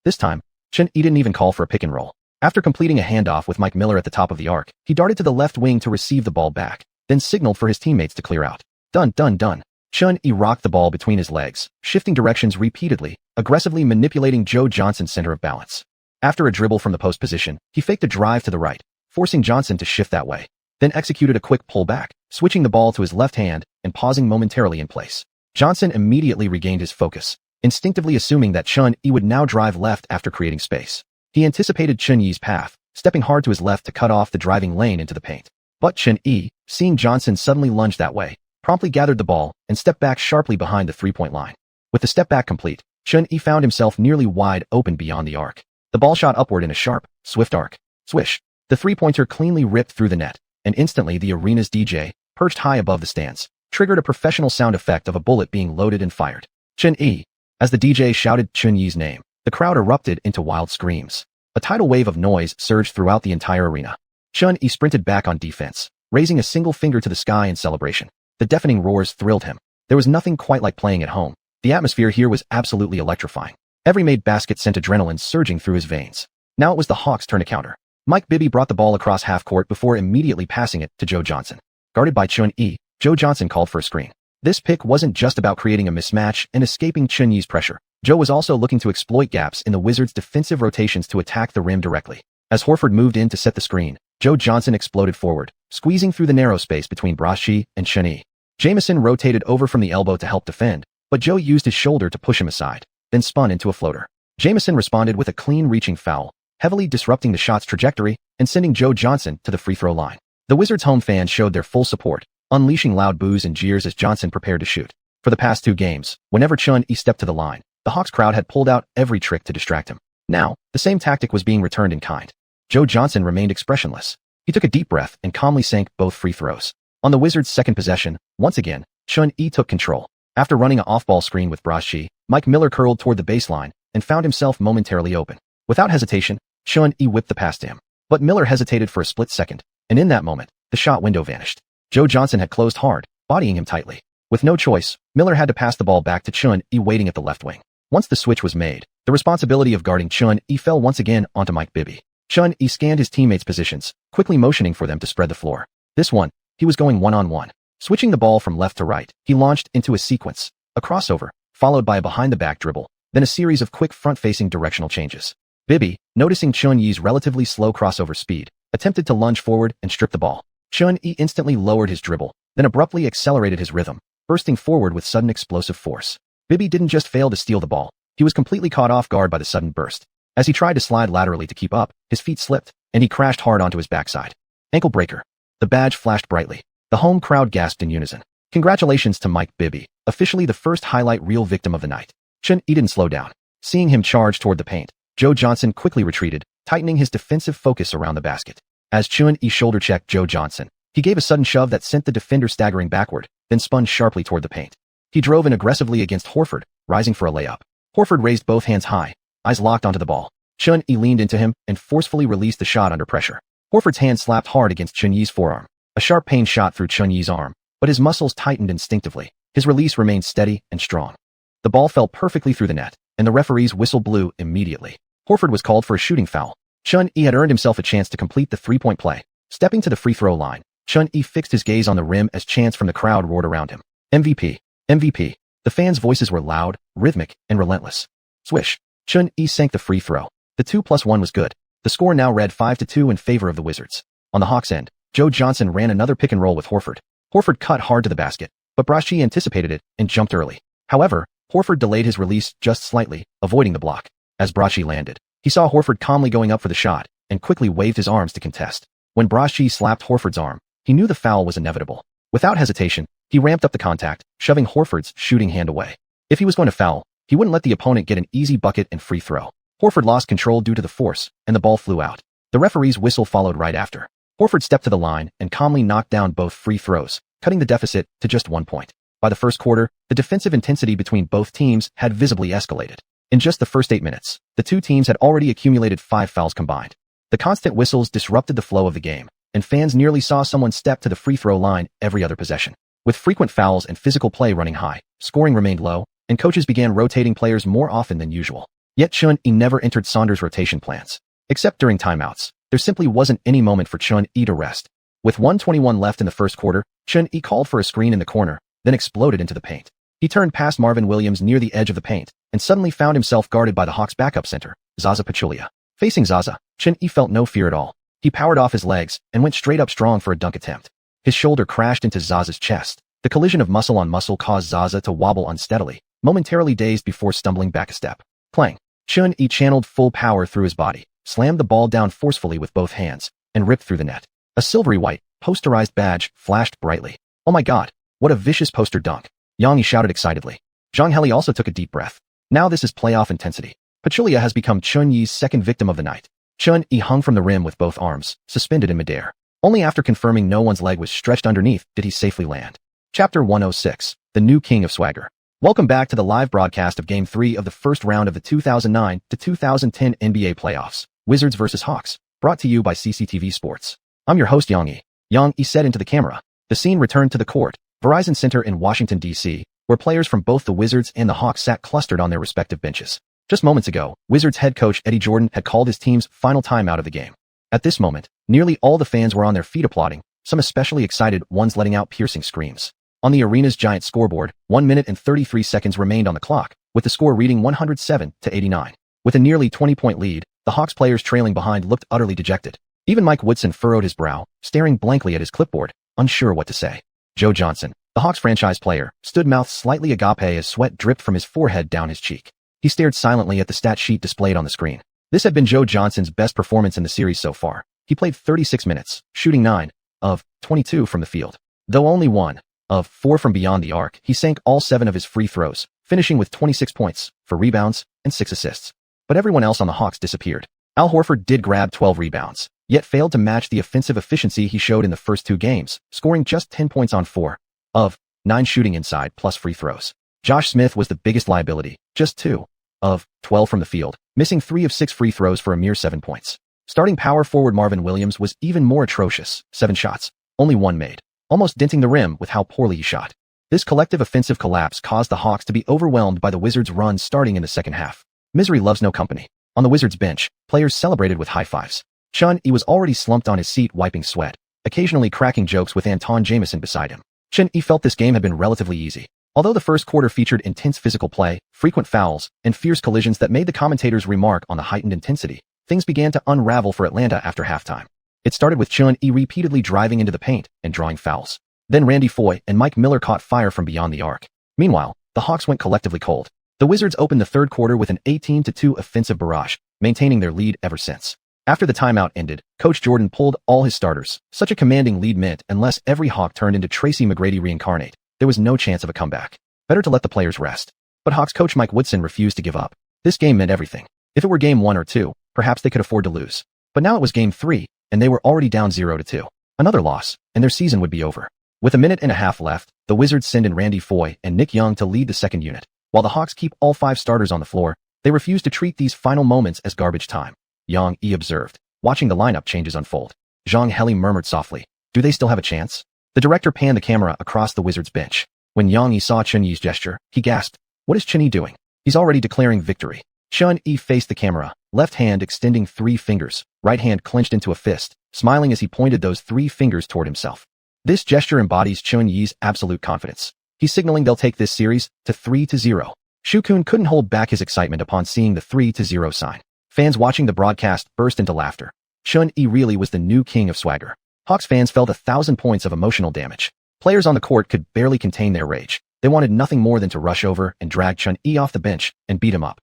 This time, Chun-Yi didn't even call for a pick and roll. After completing a handoff with Mike Miller at the top of the arc, he darted to the left wing to receive the ball back, then signaled for his teammates to clear out. Done, done, done. Chun-Yi rocked the ball between his legs, shifting directions repeatedly, aggressively manipulating Joe Johnson's center of balance. After a dribble from the post position, he faked a drive to the right, forcing Johnson to shift that way, then executed a quick pullback, switching the ball to his left hand and pausing momentarily in place. Johnson immediately regained his focus, instinctively assuming that Chun-Yi would now drive left after creating space. He anticipated Chun-Yi's path, stepping hard to his left to cut off the driving lane into the paint. But Chun-Yi, seeing Johnson suddenly lunge that way, promptly gathered the ball and stepped back sharply behind the 3-point line. With the step back complete, Chun-Yi found himself nearly wide open beyond the arc. The ball shot upward in a sharp, swift arc. Swish. The 3-pointer cleanly ripped through the net, and instantly the arena's DJ, perched high above the stands, triggered a professional sound effect of a bullet being loaded and fired. Chun-Yi. As the DJ shouted Chun-Yi's name, the crowd erupted into wild screams. A tidal wave of noise surged throughout the entire arena. Chun-Yi sprinted back on defense, raising a single finger to the sky in celebration. The deafening roars thrilled him. There was nothing quite like playing at home. The atmosphere here was absolutely electrifying. Every made basket sent adrenaline surging through his veins. Now it was the Hawks' turn to counter. Mike Bibby brought the ball across half court before immediately passing it to Joe Johnson. Guarded by Chun-Yi, Joe Johnson called for a screen. This pick wasn't just about creating a mismatch and escaping Chun-Yi's pressure. Joe was also looking to exploit gaps in the Wizards' defensive rotations to attack the rim directly. As Horford moved in to set the screen, Joe Johnson exploded forward, squeezing through the narrow space between Rashi and Chun-Yi. Jamison rotated over from the elbow to help defend, but Joe used his shoulder to push him aside, then spun into a floater. Jamison responded with a clean reaching foul, heavily disrupting the shot's trajectory and sending Joe Johnson to the free throw line. The Wizards' home fans showed their full support, unleashing loud boos and jeers as Johnson prepared to shoot. For the past 2 games, whenever Chun-Yi stepped to the line, the Hawks crowd had pulled out every trick to distract him. Now, the same tactic was being returned in kind. Joe Johnson remained expressionless. He took a deep breath and calmly sank both free throws. On the Wizards' second possession, once again, Chun-Yi took control. After running an off-ball screen with Rashi, Mike Miller curled toward the baseline and found himself momentarily open. Without hesitation, Chun-Yi whipped the pass to him. But Miller hesitated for a split second, and in that moment, the shot window vanished. Joe Johnson had closed hard, bodying him tightly. With no choice, Miller had to pass the ball back to Chun-Yi waiting at the left wing. Once the switch was made, the responsibility of guarding Chun-Yi fell once again onto Mike Bibby. Chun-Yi scanned his teammates' positions, quickly motioning for them to spread the floor. This one, he was going one-on-one. Switching the ball from left to right, he launched into a sequence, a crossover, followed by a behind-the-back dribble, then a series of quick front-facing directional changes. Bibby, noticing Chun-Yi's relatively slow crossover speed, attempted to lunge forward and strip the ball. Chun-Yi instantly lowered his dribble, then abruptly accelerated his rhythm, bursting forward with sudden explosive force. Bibby didn't just fail to steal the ball, he was completely caught off guard by the sudden burst. As he tried to slide laterally to keep up, his feet slipped, and he crashed hard onto his backside. Ankle breaker. The badge flashed brightly. The home crowd gasped in unison. Congratulations to Mike Bibby, officially the first highlight reel victim of the night. Chun-Yi didn't slow down. Seeing him charge toward the paint, Joe Johnson quickly retreated, tightening his defensive focus around the basket. As Xuan shoulder-checked Joe Johnson, he gave a sudden shove that sent the defender staggering backward, then spun sharply toward the paint. He drove in aggressively against Horford, rising for a layup. Horford raised both hands high, eyes locked onto the ball. Xuan leaned into him and forcefully released the shot under pressure. Horford's hand slapped hard against Chunyi's forearm. A sharp pain shot through Chunyi's arm, but his muscles tightened instinctively. His release remained steady and strong. The ball fell perfectly through the net, and the referee's whistle blew immediately. Horford was called for a shooting foul. Chun had earned himself a chance to complete the three-point play. Stepping to the free throw line, Chun fixed his gaze on the rim as chants from the crowd roared around him. MVP! MVP! The fans' voices were loud, rhythmic, and relentless. Swish! Chun sank the free throw. The 2+1 was good. The score now read 5-2 in favor of the Wizards. On the Hawks' end, Joe Johnson ran another pick and roll with Horford. Horford cut hard to the basket, but Braschi anticipated it and jumped early. However, Horford delayed his release just slightly, avoiding the block. As Braschi landed, he saw Horford calmly going up for the shot and quickly waved his arms to contest. When Braschi slapped Horford's arm, he knew the foul was inevitable. Without hesitation, he ramped up the contact, shoving Horford's shooting hand away. If he was going to foul, he wouldn't let the opponent get an easy bucket and free throw. Horford lost control due to the force, and the ball flew out. The referee's whistle followed right after. Horford stepped to the line and calmly knocked down both free throws, cutting the deficit to just 1 point. By the first quarter, the defensive intensity between both teams had visibly escalated. In just the first 8 minutes, the two teams had already accumulated 5 fouls combined. The constant whistles disrupted the flow of the game, and fans nearly saw someone step to the free throw line every other possession. With frequent fouls and physical play running high, scoring remained low, and coaches began rotating players more often than usual. Yet Chun never entered Saunders' rotation plans. Except during timeouts, there simply wasn't any moment for Chun to rest. With 1:21 left in the first quarter, Chun called for a screen in the corner, then exploded into the paint. He turned past Marvin Williams near the edge of the paint, and suddenly found himself guarded by the Hawks' backup center, Zaza Pachulia. Facing Zaza, Chun felt no fear at all. He powered off his legs and went straight up strong for a dunk attempt. His shoulder crashed into Zaza's chest. The collision of muscle on muscle caused Zaza to wobble unsteadily, momentarily dazed before stumbling back a step. Clang! Chun channeled full power through his body, slammed the ball down forcefully with both hands, and ripped through the net. A silvery white, posterized badge flashed brightly. Oh my god, what a vicious poster dunk! Yang shouted excitedly. Zhang Heli also took a deep breath. Now this is playoff intensity. Pachulia has become Chun Yi's second victim of the night. Chun hung from the rim with both arms, suspended in midair. Only after confirming no one's leg was stretched underneath did he safely land. Chapter 106, The New King of Swagger. Welcome back to the live broadcast of Game 3 of the first round of the 2009-2010 NBA playoffs, Wizards vs. Hawks, brought to you by CCTV Sports. I'm your host Yang Yi. Yang Yi said into the camera. The scene returned to the court, Verizon Center in Washington, D.C., where players from both the Wizards and the Hawks sat clustered on their respective benches. Just moments ago, Wizards head coach Eddie Jordan had called his team's final timeout of the game. At this moment, nearly all the fans were on their feet applauding, some especially excited ones letting out piercing screams. On the arena's giant scoreboard, 1 minute and 33 seconds remained on the clock, with the score reading 107-89. With a nearly 20-point lead, the Hawks players trailing behind looked utterly dejected. Even Mike Woodson furrowed his brow, staring blankly at his clipboard, unsure what to say. Joe Johnson, the Hawks franchise player, stood mouth slightly agape as sweat dripped from his forehead down his cheek. He stared silently at the stat sheet displayed on the screen. This had been Joe Johnson's best performance in the series so far. He played 36 minutes, shooting 9 of 22 from the field. Though only 1 of 4 from beyond the arc, he sank all 7 of his free throws, finishing with 26 points, 4 rebounds, and 6 assists. But everyone else on the Hawks disappeared. Al Horford did grab 12 rebounds, yet failed to match the offensive efficiency he showed in the first 2 games, scoring just 10 points on 4 of 9 shooting inside plus free throws. Josh Smith was the biggest liability, just 2 of 12 from the field, missing 3 of 6 free throws for a mere 7 points. Starting power forward Marvin Williams was even more atrocious, 7 shots, only 1 made, almost denting the rim with how poorly he shot. This collective offensive collapse caused the Hawks to be overwhelmed by the Wizards' run starting in the second half. Misery loves no company. On the Wizards' bench, players celebrated with high fives. Chun was already slumped on his seat wiping sweat, occasionally cracking jokes with Anton Jameson beside him. Chun felt this game had been relatively easy. Although the first quarter featured intense physical play, frequent fouls, and fierce collisions that made the commentators remark on the heightened intensity, things began to unravel for Atlanta after halftime. It started with Chun repeatedly driving into the paint and drawing fouls. Then Randy Foye and Mike Miller caught fire from beyond the arc. Meanwhile, the Hawks went collectively cold. The Wizards opened the third quarter with an 18-2 offensive barrage, maintaining their lead ever since. After the timeout ended, Coach Jordan pulled all his starters. Such a commanding lead meant unless every Hawk turned into Tracy McGrady reincarnate, there was no chance of a comeback. Better to let the players rest. But Hawks coach Mike Woodson refused to give up. This game meant everything. If it were game 1 or 2, perhaps they could afford to lose. But now it was game 3, and they were already down 0-2. Another loss, and their season would be over. With a minute and a half left, the Wizards send in Randy Foye and Nick Young to lead the second unit. While the Hawks keep all 5 starters on the floor, they refuse to treat these final moments as garbage time. Yang Yi observed, watching the lineup changes unfold. Zhang Heli murmured softly, "Do they still have a chance?" The director panned the camera across the Wizards' bench. When Yang Yi saw Chun Yi's gesture, he gasped, "What is Chun Yi doing? He's already declaring victory." Chun Yi faced the camera, left hand extending 3 fingers, right hand clenched into a fist, smiling as he pointed those 3 fingers toward himself. This gesture embodies Chun Yi's absolute confidence. He's signaling they'll take this series to 3-0. Shu Kun couldn't hold back his excitement upon seeing the 3-0 sign. Fans watching the broadcast burst into laughter. Chun Yi really was the new king of swagger. Hawks fans felt 1,000 points of emotional damage. Players on the court could barely contain their rage. They wanted nothing more than to rush over and drag Chun Yi off the bench and beat him up.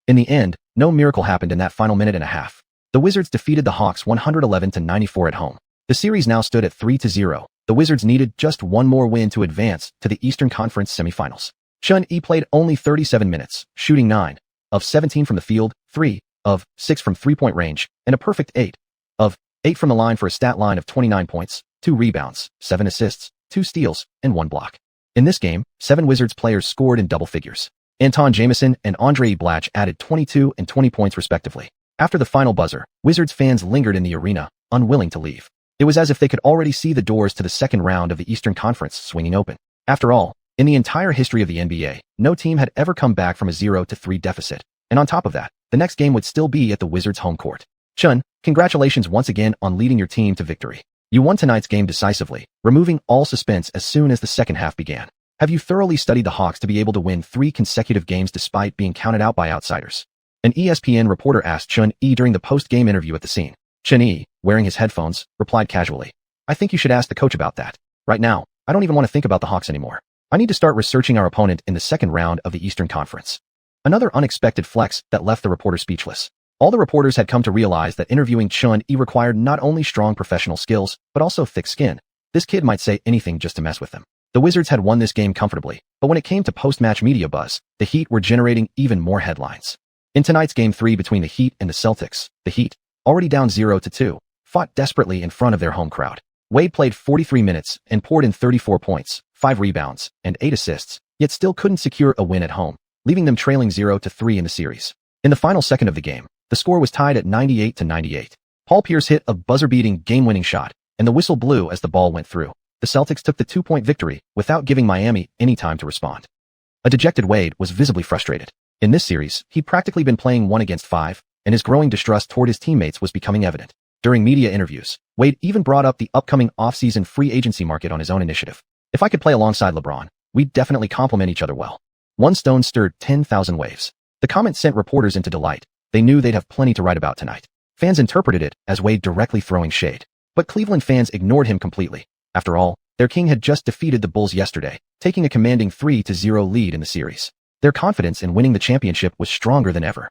In the end, no miracle happened in that final minute and a half. The Wizards defeated the Hawks 111-94 at home. The series now stood at 3-0. The Wizards needed just one more win to advance to the Eastern Conference semifinals. Chun Yi played only 37 minutes, shooting 9 of 17 from the field, 3 of 6 from three-point range, and a perfect 8 of 8 from the line for a stat line of 29 points, 2 rebounds, 7 assists, 2 steals, and 1 block. In this game, 7 Wizards players scored in double figures. Anton Jamison and Andre Blatch added 22 and 20 points respectively. After the final buzzer, Wizards fans lingered in the arena, unwilling to leave. It was as if they could already see the doors to the second round of the Eastern Conference swinging open. After all, in the entire history of the NBA, no team had ever come back from a 0-3 deficit. And on top of that, the next game would still be at the Wizards' home court. Chun, congratulations once again on leading your team to victory. You won tonight's game decisively, removing all suspense as soon as the second half began. Have you thoroughly studied the Hawks to be able to win 3 consecutive games despite being counted out by outsiders? An ESPN reporter asked Chun Yi during the post-game interview at the scene. Chun Yi, wearing his headphones, replied casually, "I think you should ask the coach about that. Right now, I don't even want to think about the Hawks anymore. I need to start researching our opponent in the second round of the Eastern Conference." Another unexpected flex that left the reporter speechless. All the reporters had come to realize that interviewing Chun Yi required not only strong professional skills, but also thick skin. This kid might say anything just to mess with them. The Wizards had won this game comfortably, but when it came to post-match media buzz, the Heat were generating even more headlines. In tonight's Game 3 between the Heat and the Celtics, the Heat, already down 0-2, fought desperately in front of their home crowd. Wade played 43 minutes and poured in 34 points, 5 rebounds, and 8 assists, yet still couldn't secure a win at home, leaving them trailing 0-3 in the series. In the final second of the game, the score was tied at 98-98. Paul Pierce hit a buzzer-beating game-winning shot, and the whistle blew as the ball went through. The Celtics took the 2-point victory without giving Miami any time to respond. A dejected Wade was visibly frustrated. In this series, he'd practically been playing 1 against 5, and his growing distrust toward his teammates was becoming evident. During media interviews, Wade even brought up the upcoming off-season free agency market on his own initiative. "If I could play alongside LeBron, we'd definitely complement each other well." One stone stirred 10,000 waves. The comment sent reporters into delight. They knew they'd have plenty to write about tonight. Fans interpreted it as Wade directly throwing shade. But Cleveland fans ignored him completely. After all, their king had just defeated the Bulls yesterday, taking a commanding 3-0 lead in the series. Their confidence in winning the championship was stronger than ever.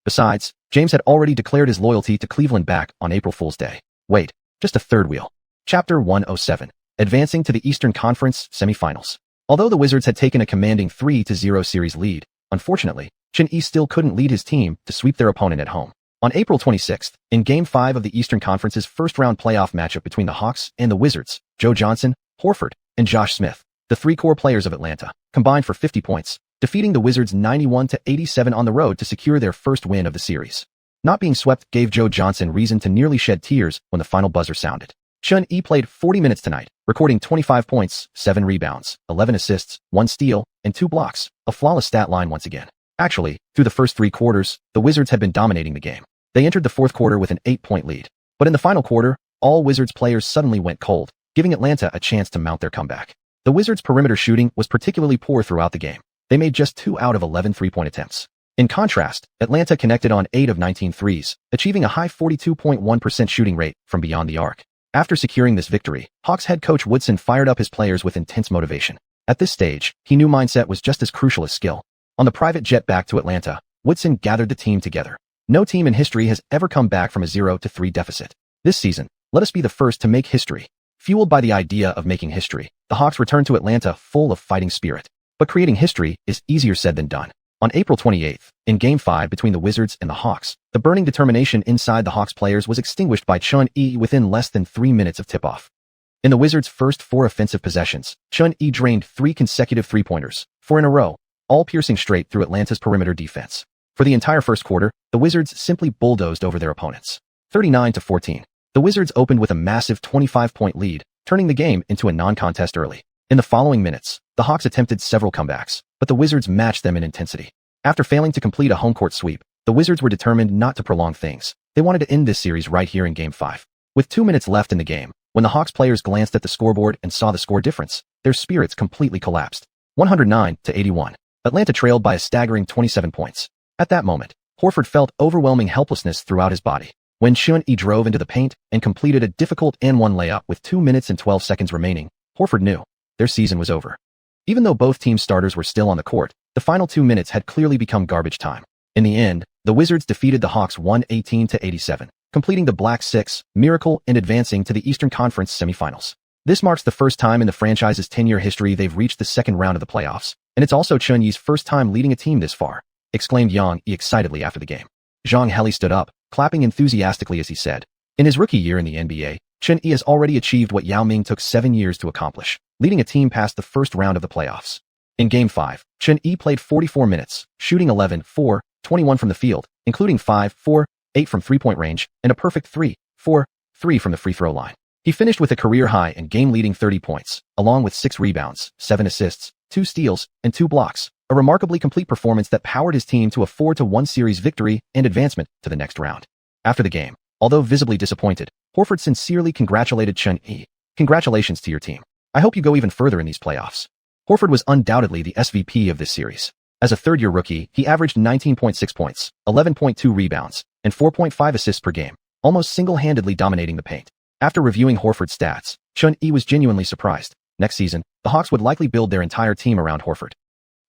Besides, James had already declared his loyalty to Cleveland back on April Fool's Day. Wait, just a third wheel. Chapter 107. Advancing to the Eastern Conference semifinals. Although the Wizards had taken a commanding 3-0 series lead, unfortunately, Chun Yi still couldn't lead his team to sweep their opponent at home. On April 26th, in Game 5 of the Eastern Conference's first-round playoff matchup between the Hawks and the Wizards, Joe Johnson, Horford, and Josh Smith, the 3 core players of Atlanta, combined for 50 points, defeating the Wizards 91-87 on the road to secure their first win of the series. Not being swept gave Joe Johnson reason to nearly shed tears when the final buzzer sounded. Chun Yi played 40 minutes tonight, recording 25 points, 7 rebounds, 11 assists, 1 steal, and 2 blocks, a flawless stat line once again. Actually, through the first 3 quarters, the Wizards had been dominating the game. They entered the fourth quarter with an 8-point lead. But in the final quarter, all Wizards players suddenly went cold, giving Atlanta a chance to mount their comeback. The Wizards' perimeter shooting was particularly poor throughout the game. They made just 2 out of 11 three-point attempts. In contrast, Atlanta connected on 8 of 19 threes, achieving a high 42.1% shooting rate from beyond the arc. After securing this victory, Hawks head coach Woodson fired up his players with intense motivation. At this stage, he knew mindset was just as crucial as skill. On the private jet back to Atlanta, Woodson gathered the team together. No team in history has ever come back from a 0-3 deficit. This season, let us be the first to make history. Fueled by the idea of making history, the Hawks returned to Atlanta full of fighting spirit. But creating history is easier said than done. On April 28th, in Game 5 between the Wizards and the Hawks, the burning determination inside the Hawks players was extinguished by Chun-Yi within less than 3 minutes of tip-off. In the Wizards' first 4 offensive possessions, Chun-Yi drained 3 consecutive three-pointers, 4 in a row, all piercing straight through Atlanta's perimeter defense. For the entire first quarter, the Wizards simply bulldozed over their opponents. 39-14. The Wizards opened with a massive 25-point lead, turning the game into a non-contest early. In the following minutes, the Hawks attempted several comebacks, but the Wizards matched them in intensity. After failing to complete a home court sweep, the Wizards were determined not to prolong things. They wanted to end this series right here in Game 5. With 2 minutes left in the game, when the Hawks players glanced at the scoreboard and saw the score difference, their spirits completely collapsed. 109-81. Atlanta trailed by a staggering 27 points. At that moment, Horford felt overwhelming helplessness throughout his body. When Chun-Yi drove into the paint and completed a difficult and-one layup with 2 minutes and 12 seconds remaining, Horford knew their season was over. Even though both team starters were still on the court, the final 2 minutes had clearly become garbage time. In the end, the Wizards defeated the Hawks 118-87, completing the Black Six miracle and advancing to the Eastern Conference semifinals. This marks the first time in the franchise's 10-year history they've reached the second round of the playoffs, and it's also Chun-Yi's first time leading a team this far, exclaimed Yang Yi excitedly after the game. Zhang Heli stood up, clapping enthusiastically as he said, in his rookie year in the NBA, Chun-Yi has already achieved what Yao Ming took 7 years to accomplish, leading a team past the first round of the playoffs. In Game 5, Chun-Yi played 44 minutes, shooting 11-4, 21 from the field, including 5-4, 8 from three-point range, and a perfect 3-4, 3 from the free throw line. He finished with a career-high and game-leading 30 points, along with 6 rebounds, 7 assists, 2 steals, and 2 blocks, a remarkably complete performance that powered his team to a 4-1 series victory and advancement to the next round. After the game, although visibly disappointed, Horford sincerely congratulated Chun-Yi. Congratulations to your team. I hope you go even further in these playoffs. Horford was undoubtedly the SVP of this series. As a third-year rookie, he averaged 19.6 points, 11.2 rebounds, and 4.5 assists per game, almost single-handedly dominating the paint. After reviewing Horford's stats, Chun-Yi was genuinely surprised. Next season, the Hawks would likely build their entire team around Horford.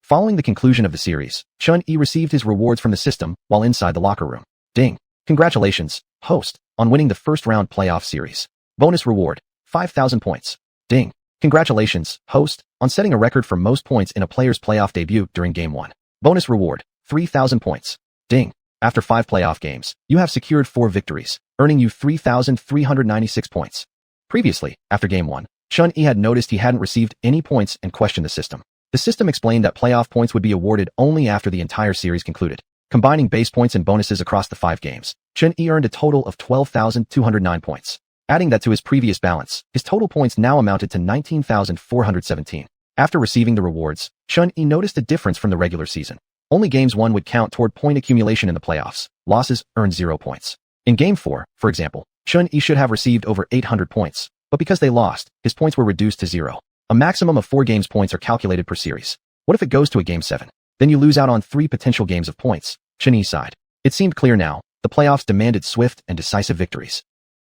Following the conclusion of the series, Chun-Yi received his rewards from the system while inside the locker room. Ding! Congratulations, host, on winning the first-round playoff series. Bonus reward, 5,000 points. Ding! Congratulations, host, on setting a record for most points in a player's playoff debut during Game 1. Bonus reward, 3,000 points. Ding! After 5 playoff games, you have secured 4 victories, earning you 3,396 points. Previously, after Game 1, Chun-Yi had noticed he hadn't received any points and questioned the system. The system explained that playoff points would be awarded only after the entire series concluded. Combining base points and bonuses across the 5 games, Chun-Yi earned a total of 12,209 points. Adding that to his previous balance, his total points now amounted to 19,417. After receiving the rewards, Chun-Yi noticed a difference from the regular season. Only games won would count toward point accumulation in the playoffs. Losses earned 0 points. In Game 4, for example, Chun-Yi should have received over 800 points, but because they lost, his points were reduced to 0. A maximum of 4 games points are calculated per series. What if it goes to a Game 7? Then you lose out on 3 potential games of points. Chun-Yi sighed. It seemed clear now. The playoffs demanded swift and decisive victories.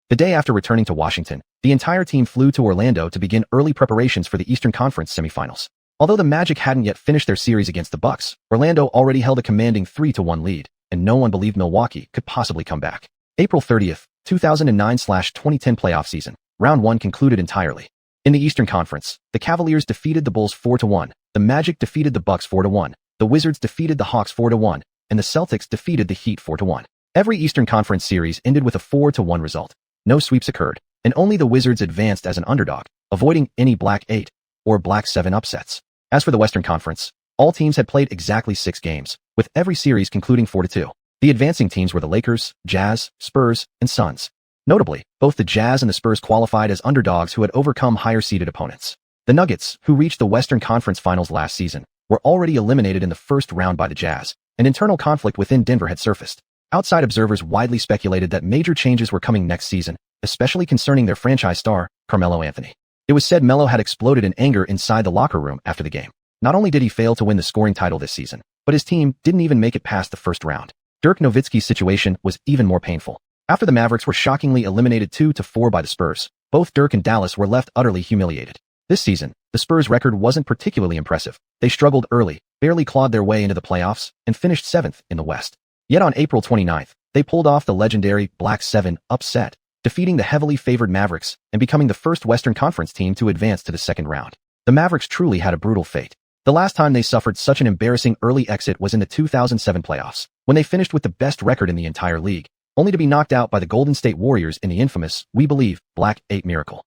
The day after returning to Washington, the entire team flew to Orlando to begin early preparations for the Eastern Conference semifinals. Although the Magic hadn't yet finished their series against the Bucks, Orlando already held a commanding 3-1 lead, and no one believed Milwaukee could possibly come back. April 30th, 2009/2010 playoff season. Round 1 concluded entirely. In the Eastern Conference, the Cavaliers defeated the Bulls 4-1, the Magic defeated the Bucks 4-1, the Wizards defeated the Hawks 4-1, and the Celtics defeated the Heat 4-1. Every Eastern Conference series ended with a 4-1 result. No sweeps occurred, and only the Wizards advanced as an underdog, avoiding any Black 8 or Black 7 upsets. As for the Western Conference, all teams had played exactly 6 games, with every series concluding 4-2. The advancing teams were the Lakers, Jazz, Spurs, and Suns. Notably, both the Jazz and the Spurs qualified as underdogs who had overcome higher-seeded opponents. The Nuggets, who reached the Western Conference Finals last season, were already eliminated in the first round by the Jazz. An internal conflict within Denver had surfaced. Outside observers widely speculated that major changes were coming next season, especially concerning their franchise star, Carmelo Anthony. It was said Melo had exploded in anger inside the locker room after the game. Not only did he fail to win the scoring title this season, but his team didn't even make it past the first round. Dirk Nowitzki's situation was even more painful. After the Mavericks were shockingly eliminated 2-4 by the Spurs, both Dirk and Dallas were left utterly humiliated. This season, the Spurs' record wasn't particularly impressive. They struggled early, barely clawed their way into the playoffs, and finished 7th in the West. Yet on April 29th, they pulled off the legendary Black 7 upset, defeating the heavily favored Mavericks and becoming the first Western Conference team to advance to the second round. The Mavericks truly had a brutal fate. The last time they suffered such an embarrassing early exit was in the 2007 playoffs, when they finished with the best record in the entire league, only to be knocked out by the Golden State Warriors in the infamous, we believe, Black 8 miracle.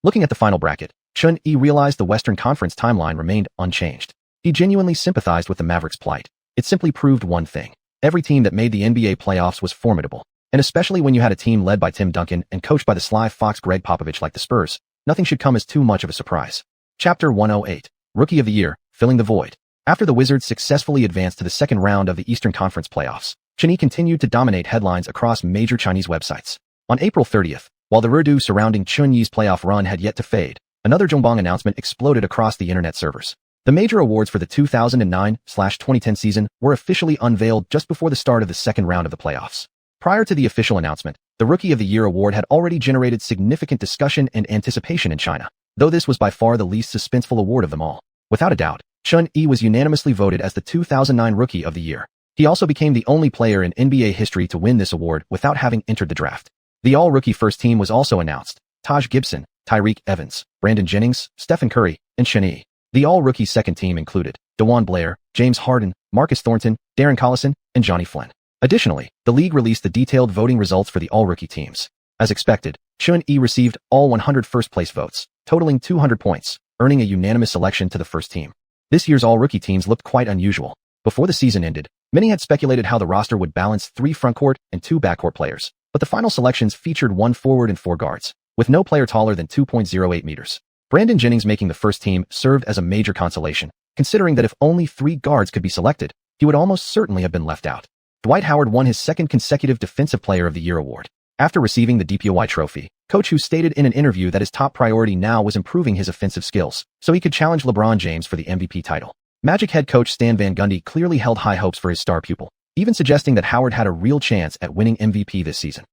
Looking at the final bracket, Chun-Yi realized the Western Conference timeline remained unchanged. He genuinely sympathized with the Mavericks' plight. It simply proved one thing. Every team that made the NBA playoffs was formidable, and especially when you had a team led by Tim Duncan and coached by the sly fox Greg Popovich like the Spurs, nothing should come as too much of a surprise. Chapter 108. Rookie of the Year, Filling the Void. After the Wizards successfully advanced to the second round of the Eastern Conference playoffs, Chun-Yi continued to dominate headlines across major Chinese websites. On April 30th, while the redo surrounding Chun-Yi's playoff run had yet to fade, another Zhongbang announcement exploded across the internet servers. The major awards for the 2009/2010 season were officially unveiled just before the start of the second round of the playoffs. Prior to the official announcement, the Rookie of the Year award had already generated significant discussion and anticipation in China, though this was by far the least suspenseful award of them all. Without a doubt, Chun-Yi was unanimously voted as the 2009 Rookie of the Year. He also became the only player in NBA history to win this award without having entered the draft. The All-Rookie first team was also announced: Taj Gibson, Tyreek Evans, Brandon Jennings, Stephen Curry, and Chun-Yi. The All-Rookie second team included DeJuan Blair, James Harden, Marcus Thornton, Darren Collison, and Johnny Flynn. Additionally, the league released the detailed voting results for the All-Rookie teams. As expected, Chun-Yi received all 100 first-place votes, totaling 200 points, earning a unanimous selection to the first team. This year's All-Rookie teams looked quite unusual. Before the season ended, many had speculated how the roster would balance 3 frontcourt and 2 backcourt players, but the final selections featured 1 forward and 4 guards, with no player taller than 2.08 meters. Brandon Jennings making the first team served as a major consolation, considering that if only 3 guards could be selected, he would almost certainly have been left out. Dwight Howard won his second consecutive Defensive Player of the Year award. After receiving the DPOY trophy, Coach Hu stated in an interview that his top priority now was improving his offensive skills, so he could challenge LeBron James for the MVP title. Magic head coach Stan Van Gundy clearly held high hopes for his star pupil, even suggesting that Howard had a real chance at winning MVP this season.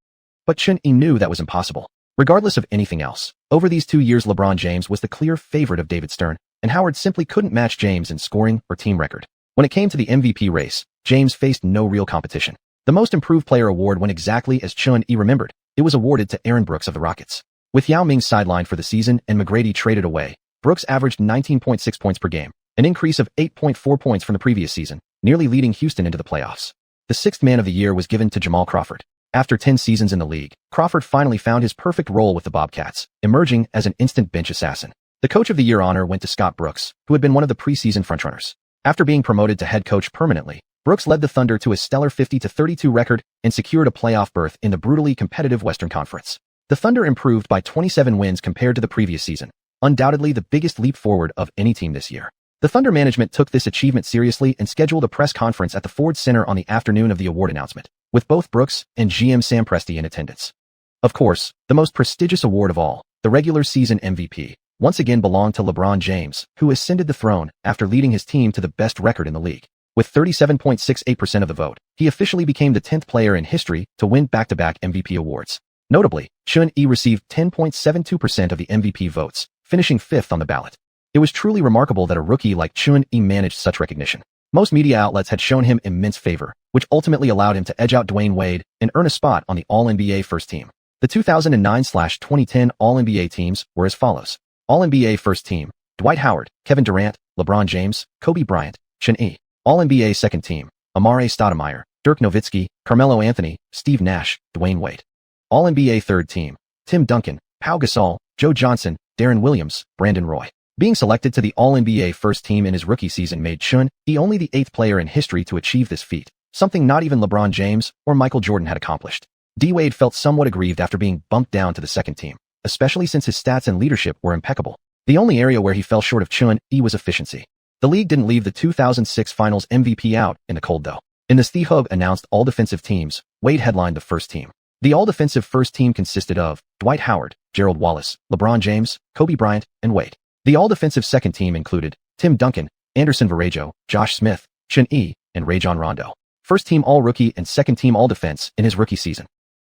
But Chun-Yi knew that was impossible. Regardless of anything else, over these 2 years LeBron James was the clear favorite of David Stern, and Howard simply couldn't match James in scoring or team record. When it came to the MVP race, James faced no real competition. The Most Improved Player award went exactly as Chun-Yi remembered. It was awarded to Aaron Brooks of the Rockets. With Yao Ming sidelined for the season and McGrady traded away, Brooks averaged 19.6 points per game, an increase of 8.4 points from the previous season, nearly leading Houston into the playoffs. The 6th Man of the Year was given to Jamal Crawford. After 10 seasons in the league, Crawford finally found his perfect role with the Bobcats, emerging as an instant bench assassin. The Coach of the Year honor went to Scott Brooks, who had been one of the preseason frontrunners. After being promoted to head coach permanently, Brooks led the Thunder to a stellar 50-32 record and secured a playoff berth in the brutally competitive Western Conference. The Thunder improved by 27 wins compared to the previous season, undoubtedly the biggest leap forward of any team this year. The Thunder management took this achievement seriously and scheduled a press conference at the Ford Center on the afternoon of the award announcement, with both Brooks and GM Sam Presti in attendance. Of course, the most prestigious award of all, the regular season MVP, once again belonged to LeBron James, who ascended the throne after leading his team to the best record in the league. With 37.68% of the vote, he officially became the 10th player in history to win back-to-back MVP awards. Notably, Chun-Yi received 10.72% of the MVP votes, finishing 5th on the ballot. It was truly remarkable that a rookie like Chun-Yi managed such recognition. Most media outlets had shown him immense favor, which ultimately allowed him to edge out Dwayne Wade and earn a spot on the All-NBA first team. The 2009/2010 All-NBA teams were as follows. All-NBA first team: Dwight Howard, Kevin Durant, LeBron James, Kobe Bryant, Chun-Yi. All-NBA second team: Amare Stoudemire, Dirk Nowitzki, Carmelo Anthony, Steve Nash, Dwayne Wade. All-NBA third team: Tim Duncan, Pau Gasol, Joe Johnson, Darren Williams, Brandon Roy. Being selected to the All-NBA first team in his rookie season made Chun-Yi only the 8th player in history to achieve this feat, something not even LeBron James or Michael Jordan had accomplished. D-Wade felt somewhat aggrieved after being bumped down to the second team, especially since his stats and leadership were impeccable. The only area where he fell short of Chun-Yi was efficiency. The league didn't leave the 2006 Finals MVP out in the cold though. In the Stihog announced all-defensive teams, Wade headlined the first team. The all-defensive first team consisted of Dwight Howard, Gerald Wallace, LeBron James, Kobe Bryant, and Wade. The all-defensive second team included Tim Duncan, Anderson Varejao, Josh Smith, Chun-Yi, and Rajon Rondo. First team all-rookie and second team all-defense in his rookie season.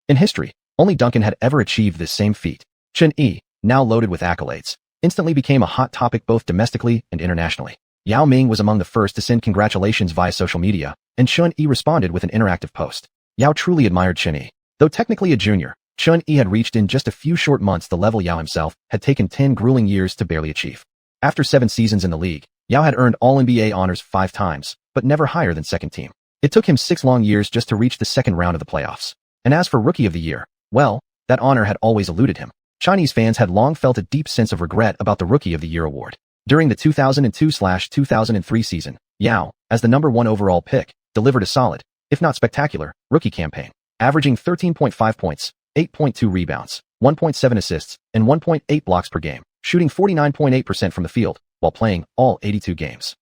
In history, only Duncan had ever achieved this same feat. Chun-Yi, now loaded with accolades, instantly became a hot topic both domestically and internationally. Yao Ming was among the first to send congratulations via social media, and Chun-Yi responded with an interactive post. Yao truly admired Chun-Yi. Though technically a junior, Chun-Yi had reached in just a few short months the level Yao himself had taken 10 grueling years to barely achieve. After 7 seasons in the league, Yao had earned All-NBA honors 5 times, but never higher than second team. It took him 6 long years just to reach the second round of the playoffs. And as for Rookie of the Year, well, that honor had always eluded him. Chinese fans had long felt a deep sense of regret about the Rookie of the Year award. During the 2002/2003 season, Yao, as the #1 overall pick, delivered a solid, if not spectacular, rookie campaign, averaging 13.5 points, 8.2 rebounds, 1.7 assists, and 1.8 blocks per game, shooting 49.8% from the field, while playing all 82 games.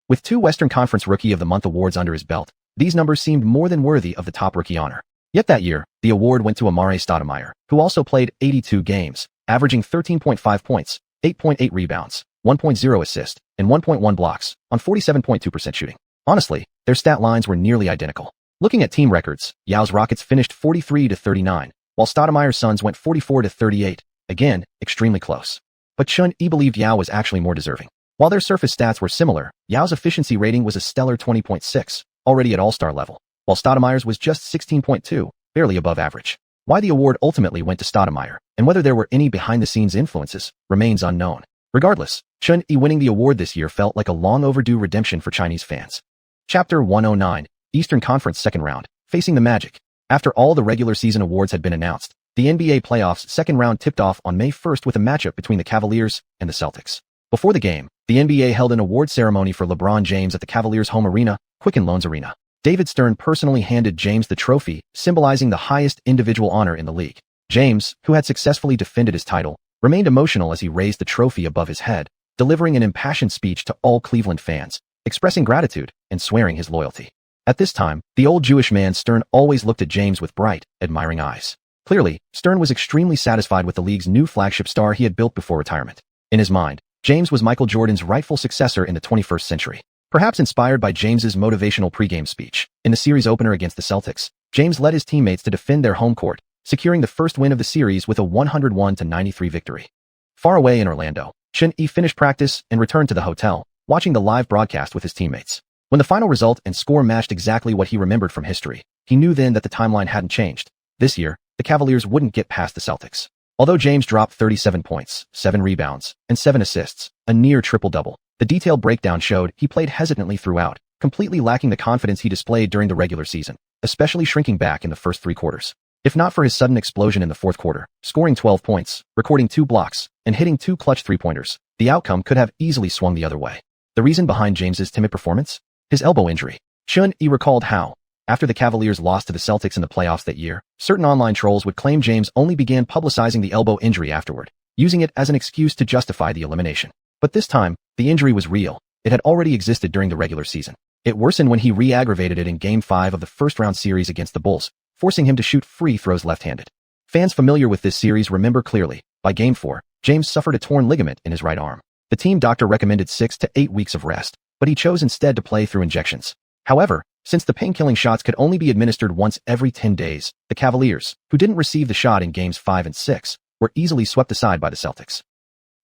With 2 Western Conference Rookie of the Month awards under his belt, these numbers seemed more than worthy of the top rookie honor. Yet that year, the award went to Amare Stoudemire, who also played 82 games, averaging 13.5 points, 8.8 rebounds, 1.0 assists, and 1.1 blocks, on 47.2% shooting. Honestly, their stat lines were nearly identical. Looking at team records, Yao's Rockets finished 43-39, while Stoudemire's Suns went 44-38, again, extremely close. But Chun-Yi believed Yao was actually more deserving. While their surface stats were similar, Yao's efficiency rating was a stellar 20.6, already at all-star level, while Stoudemire's was just 16.2, barely above average. Why the award ultimately went to Stoudemire, and whether there were any behind-the-scenes influences, remains unknown. Regardless, Chun-Yi winning the award this year felt like a long-overdue redemption for Chinese fans. Chapter 109, Eastern Conference Second Round, Facing the Magic. After all the regular season awards had been announced, the NBA playoffs second round tipped off on May 1st with a matchup between the Cavaliers and the Celtics. Before the game, the NBA held an award ceremony for LeBron James at the Cavaliers' home arena, Quicken Loans Arena. David Stern personally handed James the trophy, symbolizing the highest individual honor in the league. James, who had successfully defended his title, remained emotional as he raised the trophy above his head, delivering an impassioned speech to all Cleveland fans, expressing gratitude and swearing his loyalty. At this time, the old Jewish man Stern always looked at James with bright, admiring eyes. Clearly, Stern was extremely satisfied with the league's new flagship star he had built before retirement. In his mind, James was Michael Jordan's rightful successor in the 21st century. Perhaps inspired by James's motivational pregame speech, in the series opener against the Celtics, James led his teammates to defend their home court, securing the first win of the series with a 101-93 victory. Far away in Orlando, Chun-Yi finished practice and returned to the hotel, watching the live broadcast with his teammates. When the final result and score matched exactly what he remembered from history, he knew then that the timeline hadn't changed. This year, the Cavaliers wouldn't get past the Celtics. Although James dropped 37 points, 7 rebounds, and 7 assists, a near triple-double, the detailed breakdown showed he played hesitantly throughout, completely lacking the confidence he displayed during the regular season, especially shrinking back in the first 3 quarters. If not for his sudden explosion in the fourth quarter, scoring 12 points, recording 2 blocks, and hitting 2 clutch three-pointers, the outcome could have easily swung the other way. The reason behind James's timid performance? His elbow injury. Chun-Yi recalled how, after the Cavaliers lost to the Celtics in the playoffs that year, certain online trolls would claim James only began publicizing the elbow injury afterward, using it as an excuse to justify the elimination. But this time, the injury was real. It had already existed during the regular season. It worsened when he re-aggravated it in Game 5 of the first-round series against the Bulls, forcing him to shoot free throws left-handed. Fans familiar with this series remember clearly, by Game 4, James suffered a torn ligament in his right arm. The team doctor recommended 6 to 8 weeks of rest, but he chose instead to play through injections. However, since the pain-killing shots could only be administered once every 10 days, the Cavaliers, who didn't receive the shot in Games 5 and 6, were easily swept aside by the Celtics.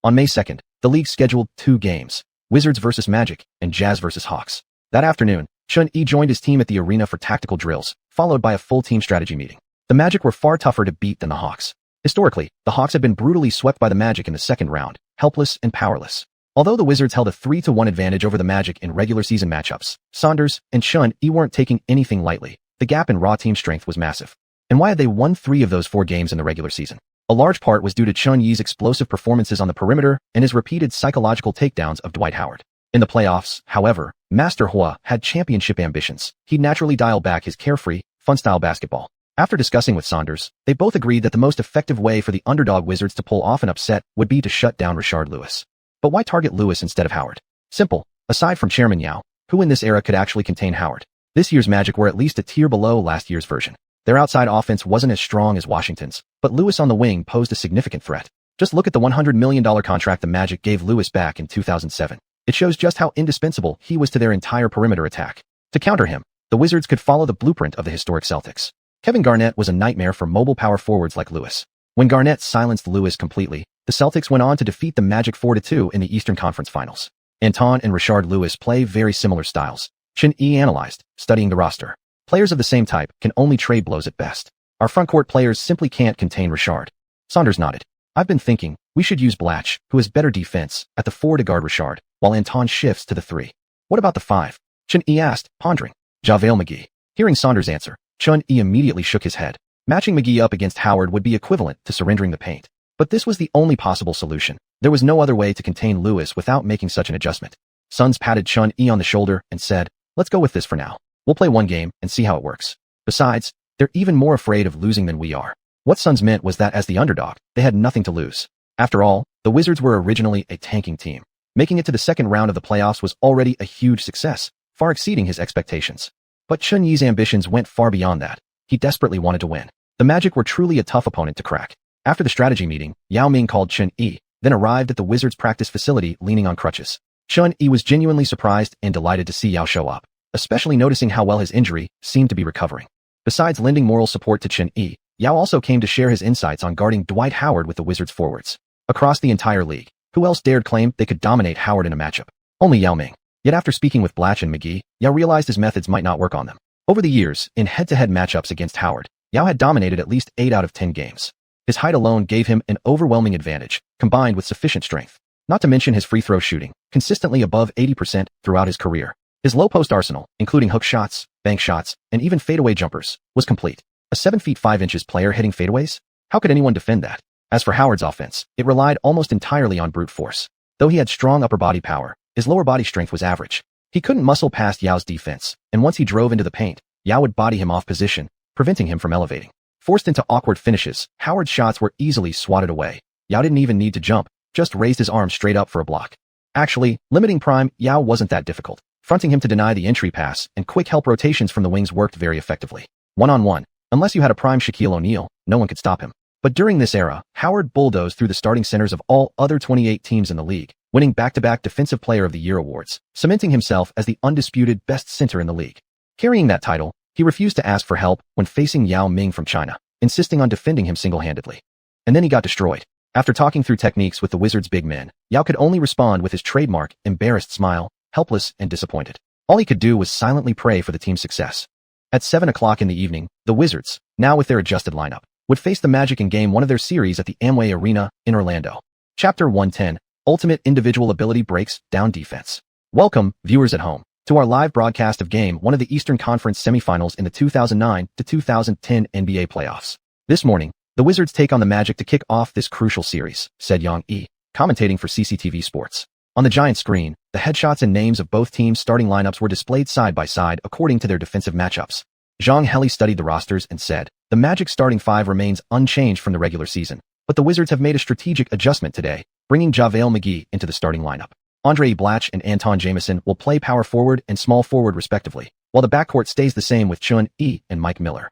On May 2nd, the league scheduled 2 games, Wizards vs. Magic and Jazz vs. Hawks. That afternoon, Chun-Yi joined his team at the arena for tactical drills, followed by a full team strategy meeting. The Magic were far tougher to beat than the Hawks. Historically, the Hawks had been brutally swept by the Magic in the second round, helpless and powerless. Although the Wizards held a 3-1 advantage over the Magic in regular season matchups, Saunders and Chun-Yi weren't taking anything lightly. The gap in raw team strength was massive. And why had they won 3 of those 4 games in the regular season? A large part was due to Chun-Yi's explosive performances on the perimeter and his repeated psychological takedowns of Dwight Howard. In the playoffs, however, Master Hua had championship ambitions. He'd naturally dial back his carefree, fun-style basketball. After discussing with Saunders, they both agreed that the most effective way for the underdog Wizards to pull off an upset would be to shut down Rashard Lewis. But why target Lewis instead of Howard? Simple. Aside from Chairman Yao, who in this era could actually contain Howard, this year's Magic were at least a tier below last year's version. Their outside offense wasn't as strong as Washington's, but Lewis on the wing posed a significant threat. Just look at the $100 million contract the Magic gave Lewis back in 2007. It shows just how indispensable he was to their entire perimeter attack. To counter him, the Wizards could follow the blueprint of the historic Celtics. Kevin Garnett was a nightmare for mobile power forwards like Lewis. When Garnett silenced Lewis completely, the Celtics went on to defeat the Magic 4-2 in the Eastern Conference Finals. Anton and Rashard Lewis play very similar styles. Chun-Yi analyzed, studying the roster. Players of the same type can only trade blows at best. Our frontcourt players simply can't contain Rashard. Saunders nodded. I've been thinking, We should use Blatch, who has better defense, at the 4 to guard Richard, while Anton shifts to the 3. What about the 5? Chun-Yi asked, pondering. JaVale McGee. Hearing Saunders' answer, Chun-Yi immediately shook his head. Matching McGee up against Howard would be equivalent to surrendering the paint. But this was the only possible solution. There was no other way to contain Lewis without making such an adjustment. Suns patted Chun-Yi on the shoulder and said, let's go with this for now. We'll play one game and see how it works. Besides, they're even more afraid of losing than we are. What Suns meant was that as the underdog, they had nothing to lose. After all, the Wizards were originally a tanking team. Making it to the second round of the playoffs was already a huge success, far exceeding his expectations. But Chun-Yi's ambitions went far beyond that. He desperately wanted to win. The Magic were truly a tough opponent to crack. After the strategy meeting, Yao Ming called Chun-Yi, then arrived at the Wizards' practice facility leaning on crutches. Chun-Yi was genuinely surprised and delighted to see Yao show up, especially noticing how well his injury seemed to be recovering. Besides lending moral support to Chun-Yi, Yao also came to share his insights on guarding Dwight Howard with the Wizards' forwards. Across the entire league, who else dared claim they could dominate Howard in a matchup? Only Yao Ming. Yet after speaking with Blatch and McGee, Yao realized his methods might not work on them. Over the years, in head-to-head matchups against Howard, Yao had dominated at least 8 out of 10 games. His height alone gave him an overwhelming advantage, combined with sufficient strength. Not to mention his free throw shooting, consistently above 80% throughout his career. His low-post arsenal, including hook shots, bank shots, and even fadeaway jumpers, was complete. A 7 feet 5 inches player hitting fadeaways? How could anyone defend that? As for Howard's offense, it relied almost entirely on brute force. Though he had strong upper body power, his lower body strength was average. He couldn't muscle past Yao's defense, and once he drove into the paint, Yao would body him off position, preventing him from elevating. Forced into awkward finishes, Howard's shots were easily swatted away. Yao didn't even need to jump, just raised his arm straight up for a block. Actually, limiting prime Yao wasn't that difficult. Fronting him to deny the entry pass and quick help rotations from the wings worked very effectively. One-on-one, unless you had a prime Shaquille O'Neal, no one could stop him. But during this era, Howard bulldozed through the starting centers of all other 28 teams in the league, winning back-to-back Defensive Player of the Year awards, cementing himself as the undisputed best center in the league. Carrying that title, he refused to ask for help when facing Yao Ming from China, insisting on defending him single-handedly. And then he got destroyed. After talking through techniques with the Wizards' big men, Yao could only respond with his trademark, embarrassed smile, helpless and disappointed. All he could do was silently pray for the team's success. At 7 o'clock in the evening, the Wizards, now with their adjusted lineup, would face the Magic in Game 1 of their series at the Amway Arena in Orlando. Chapter 110, Ultimate Individual Ability Breaks Down Defense. Welcome, viewers at home, to our live broadcast of Game 1 of the Eastern Conference semifinals in the 2009 to 2010 NBA playoffs. This morning, the Wizards take on the Magic to kick off this crucial series, said Yang Yi, commentating for CCTV Sports. On the giant screen, the headshots and names of both teams' starting lineups were displayed side by side according to their defensive matchups. Zhang Heli studied the rosters and said, the Magic's starting 5 remains unchanged from the regular season, but the Wizards have made a strategic adjustment today, bringing JaVale McGee into the starting lineup. Andre Blatch and Anton Jamison will play power forward and small forward respectively, while the backcourt stays the same with Chun-Yi and Mike Miller.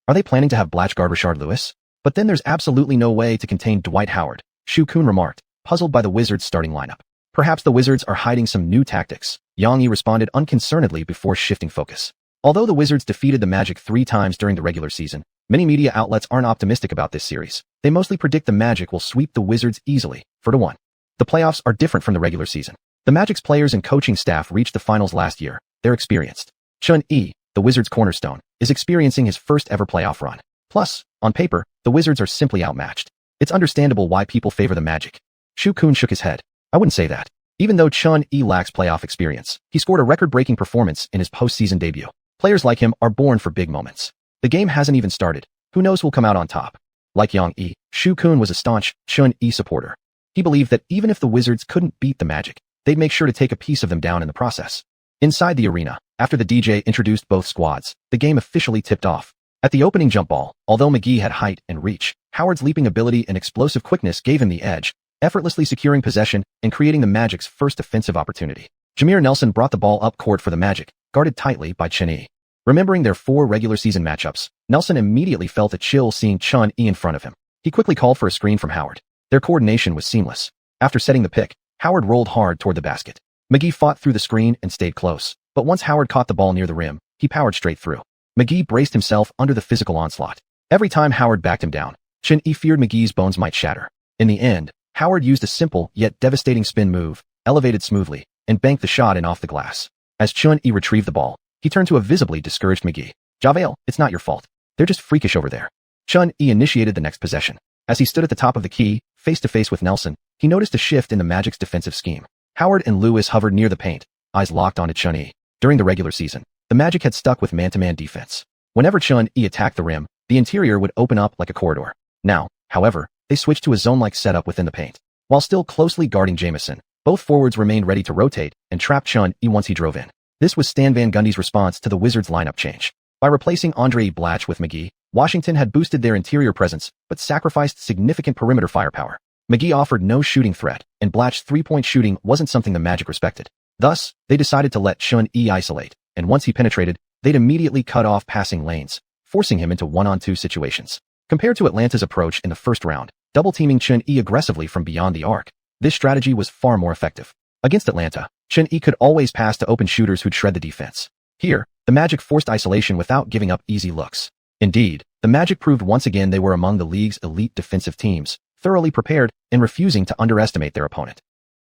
Are they planning to have Blatch guard Rashard Lewis? But then there's absolutely no way to contain Dwight Howard, Xiuxian remarked, puzzled by the Wizards' starting lineup. Perhaps the Wizards are hiding some new tactics, Yang Yi responded unconcernedly before shifting focus. Although the Wizards defeated the Magic 3 times during the regular season, many media outlets aren't optimistic about this series. They mostly predict the Magic will sweep the Wizards easily, 4-1. The playoffs are different from the regular season. The Magic's players and coaching staff reached the finals last year. They're experienced. Chun-Yi, the Wizards' cornerstone, is experiencing his first ever playoff run. Plus, on paper, the Wizards are simply outmatched. It's understandable why people favor the Magic. Xiuxian shook his head. I wouldn't say that. Even though Chun-Yi lacks playoff experience, he scored a record-breaking performance in his postseason debut. Players like him are born for big moments. The game hasn't even started. Who knows who'll come out on top? Like Yang Yi, Xiuxian was a staunch Chun-Yi supporter. He believed that even if the Wizards couldn't beat the Magic, they'd make sure to take a piece of them down in the process. Inside the arena, after the DJ introduced both squads, the game officially tipped off. At the opening jump ball, although McGee had height and reach, Howard's leaping ability and explosive quickness gave him the edge, effortlessly securing possession and creating the Magic's first offensive opportunity. Jameer Nelson brought the ball up court for the Magic, guarded tightly by Chun-Yi. Remembering their 4 regular season matchups, Nelson immediately felt a chill seeing Chun-Yi in front of him. He quickly called for a screen from Howard. Their coordination was seamless. After setting the pick, Howard rolled hard toward the basket. McGee fought through the screen and stayed close, but once Howard caught the ball near the rim, he powered straight through. McGee braced himself under the physical onslaught. Every time Howard backed him down, Chun-Yi feared McGee's bones might shatter. In the end, Howard used a simple yet devastating spin move, elevated smoothly, and banked the shot in off the glass. As Chun-Yi retrieved the ball, he turned to a visibly discouraged McGee. JaVale, it's not your fault. They're just freakish over there. Chun-Yi initiated the next possession. As he stood at the top of the key, face to face with Nelson, he noticed a shift in the Magic's defensive scheme. Howard and Lewis hovered near the paint, eyes locked onto Chun-Yi. During the regular season, the Magic had stuck with man-to-man defense. Whenever Chun-Yi attacked the rim, the interior would open up like a corridor. Now, however, they switched to a zone-like setup within the paint. While still closely guarding Jamison, both forwards remained ready to rotate and trap Chun-Yi once he drove in. This was Stan Van Gundy's response to the Wizards' lineup change. By replacing Andre Blatche with McGee, Washington had boosted their interior presence but sacrificed significant perimeter firepower. McGee offered no shooting threat, and Blatche's three-point shooting wasn't something the Magic respected. Thus, they decided to let Chun-Yi isolate, and once he penetrated, they'd immediately cut off passing lanes, forcing him into one-on-two situations. Compared to Atlanta's approach in the first round, double-teaming Chun-Yi aggressively from beyond the arc, this strategy was far more effective. Against Atlanta, Chun-Yi could always pass to open shooters who'd shred the defense. Here, the Magic forced isolation without giving up easy looks. Indeed, the Magic proved once again they were among the league's elite defensive teams, thoroughly prepared and refusing to underestimate their opponent.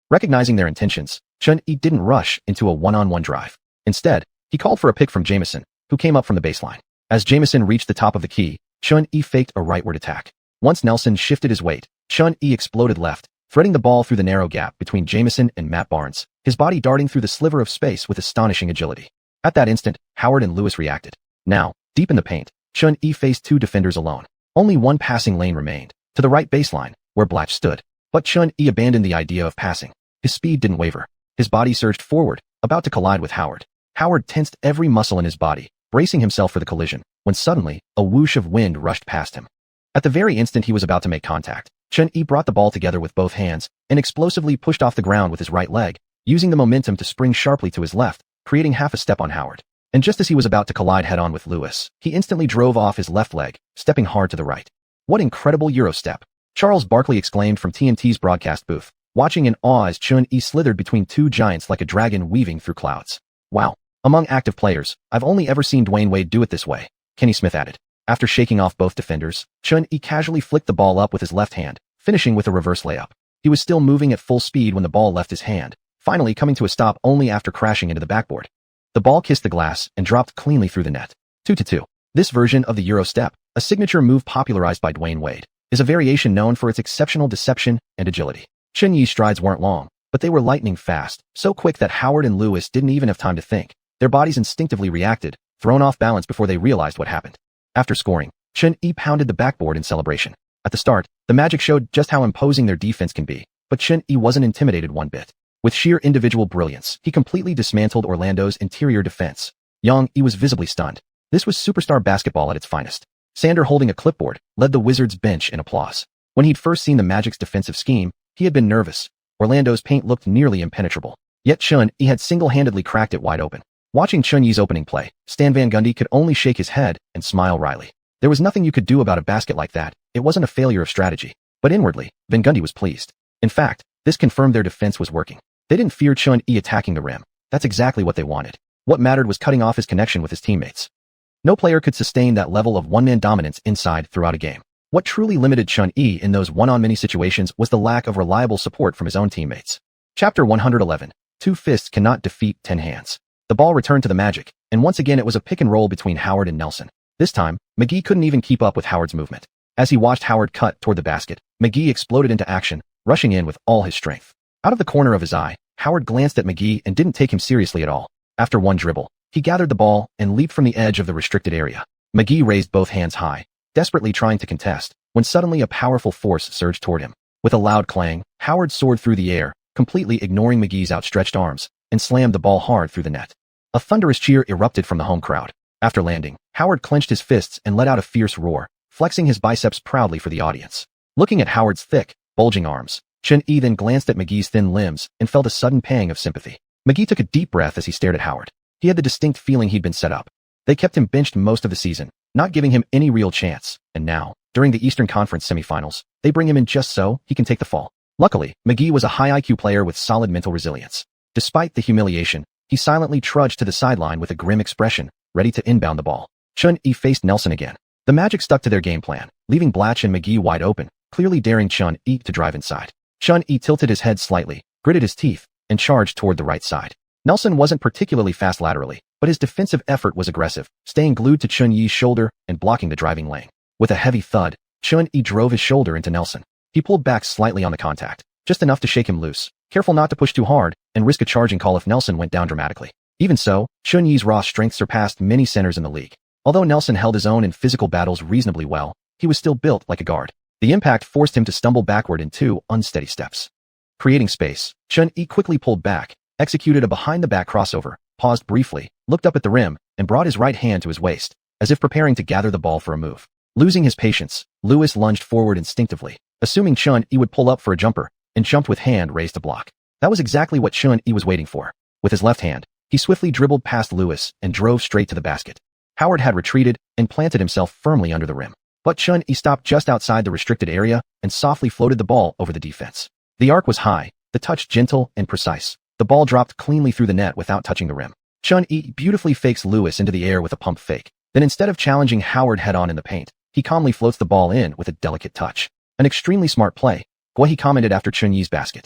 Recognizing their intentions, Chun-Yi didn't rush into a one-on-one drive. Instead, he called for a pick from Jamison, who came up from the baseline. As Jamison reached the top of the key, Chun-Yi faked a rightward attack. Once Nelson shifted his weight, Chun-Yi exploded left, threading the ball through the narrow gap between Jamison and Matt Barnes, his body darting through the sliver of space with astonishing agility. At that instant, Howard and Lewis reacted. Now, deep in the paint, Chun-Yi faced two defenders alone. Only one passing lane remained, to the right baseline, where Blatche stood. But Chun-Yi abandoned the idea of passing. His speed didn't waver. His body surged forward, about to collide with Howard. Howard tensed every muscle in his body, bracing himself for the collision, when suddenly, a whoosh of wind rushed past him. At the very instant he was about to make contact, Chun-Yi brought the ball together with both hands and explosively pushed off the ground with his right leg, using the momentum to spring sharply to his left, creating half a step on Howard. And just as he was about to collide head-on with Lewis, he instantly drove off his left leg, stepping hard to the right. What incredible Euro step! Charles Barkley exclaimed from TNT's broadcast booth, watching in awe as Chun-Yi slithered between two giants like a dragon weaving through clouds. Wow. Among active players, I've only ever seen Dwayne Wade do it this way, Kenny Smith added. After shaking off both defenders, Chun-Yi casually flicked the ball up with his left hand, finishing with a reverse layup. He was still moving at full speed when the ball left his hand, finally coming to a stop only after crashing into the backboard. The ball kissed the glass and dropped cleanly through the net. 2-2. This version of the Euro step, a signature move popularized by Dwayne Wade, is a variation known for its exceptional deception and agility. Chun-Yi's strides weren't long, but they were lightning fast, so quick that Howard and Lewis didn't even have time to think. Their bodies instinctively reacted, thrown off balance before they realized what happened. After scoring, Chun-Yi pounded the backboard in celebration. At the start, the Magic showed just how imposing their defense can be, but Chun-Yi wasn't intimidated one bit. With sheer individual brilliance, he completely dismantled Orlando's interior defense. Yang-Yi was visibly stunned. This was superstar basketball at its finest. Sander, holding a clipboard, led the Wizards' bench in applause. When he'd first seen the Magic's defensive scheme, he had been nervous. Orlando's paint looked nearly impenetrable. Yet Chun-Yi had single-handedly cracked it wide open. Watching Chun-Yi's opening play, Stan Van Gundy could only shake his head and smile wryly. There was nothing you could do about a basket like that. It wasn't a failure of strategy. But inwardly, Van Gundy was pleased. In fact, this confirmed their defense was working. They didn't fear Chun-Yi attacking the rim. That's exactly what they wanted. What mattered was cutting off his connection with his teammates. No player could sustain that level of one-man dominance inside throughout a game. What truly limited Chun-Yi in those one-on-many situations was the lack of reliable support from his own teammates. Chapter 111. 2 fists cannot defeat 10 hands. The ball returned to the Magic, and once again it was a pick and roll between Howard and Nelson. This time, McGee couldn't even keep up with Howard's movement. As he watched Howard cut toward the basket, McGee exploded into action, rushing in with all his strength. Out of the corner of his eye, Howard glanced at McGee and didn't take him seriously at all. After one dribble, he gathered the ball and leaped from the edge of the restricted area. McGee raised both hands high, desperately trying to contest, when suddenly a powerful force surged toward him. With a loud clang, Howard soared through the air, completely ignoring McGee's outstretched arms, and slammed the ball hard through the net. A thunderous cheer erupted from the home crowd. After landing, Howard clenched his fists and let out a fierce roar, flexing his biceps proudly for the audience. Looking at Howard's thick, bulging arms, Chun-Yi then glanced at McGee's thin limbs and felt a sudden pang of sympathy. McGee took a deep breath as he stared at Howard. He had the distinct feeling he'd been set up. They kept him benched most of the season, not giving him any real chance, and now, during the Eastern Conference semifinals, they bring him in just so he can take the fall. Luckily, McGee was a high IQ player with solid mental resilience. Despite the humiliation, he silently trudged to the sideline with a grim expression, ready to inbound the ball. Chun-Yi faced Nelson again. The Magic stuck to their game plan, leaving Blatche and McGee wide open, clearly daring Chun-Yi to drive inside. Chun-Yi tilted his head slightly, gritted his teeth, and charged toward the right side. Nelson wasn't particularly fast laterally, but his defensive effort was aggressive, staying glued to Chun-Yi's shoulder and blocking the driving lane. With a heavy thud, Chun-Yi drove his shoulder into Nelson. He pulled back slightly on the contact, just enough to shake him loose, careful not to push too hard and risk a charging call if Nelson went down dramatically. Even so, Chunyi's raw strength surpassed many centers in the league. Although Nelson held his own in physical battles reasonably well, he was still built like a guard. The impact forced him to stumble backward in 2 unsteady steps. Creating space, Chunyi quickly pulled back, executed a behind-the-back crossover, paused briefly, looked up at the rim, and brought his right hand to his waist, as if preparing to gather the ball for a move. Losing his patience, Lewis lunged forward instinctively, assuming Chunyi would pull up for a jumper, and jumped with hand raised to block. That was exactly what Chunyi was waiting for. With his left hand, he swiftly dribbled past Lewis and drove straight to the basket. Howard had retreated and planted himself firmly under the rim. But Chunyi stopped just outside the restricted area and softly floated the ball over the defense. The arc was high, the touch gentle and precise. The ball dropped cleanly through the net without touching the rim. Chunyi beautifully fakes Lewis into the air with a pump fake. Then instead of challenging Howard head-on in the paint, he calmly floats the ball in with a delicate touch. An extremely smart play, Guahi commented after Chunyi's basket.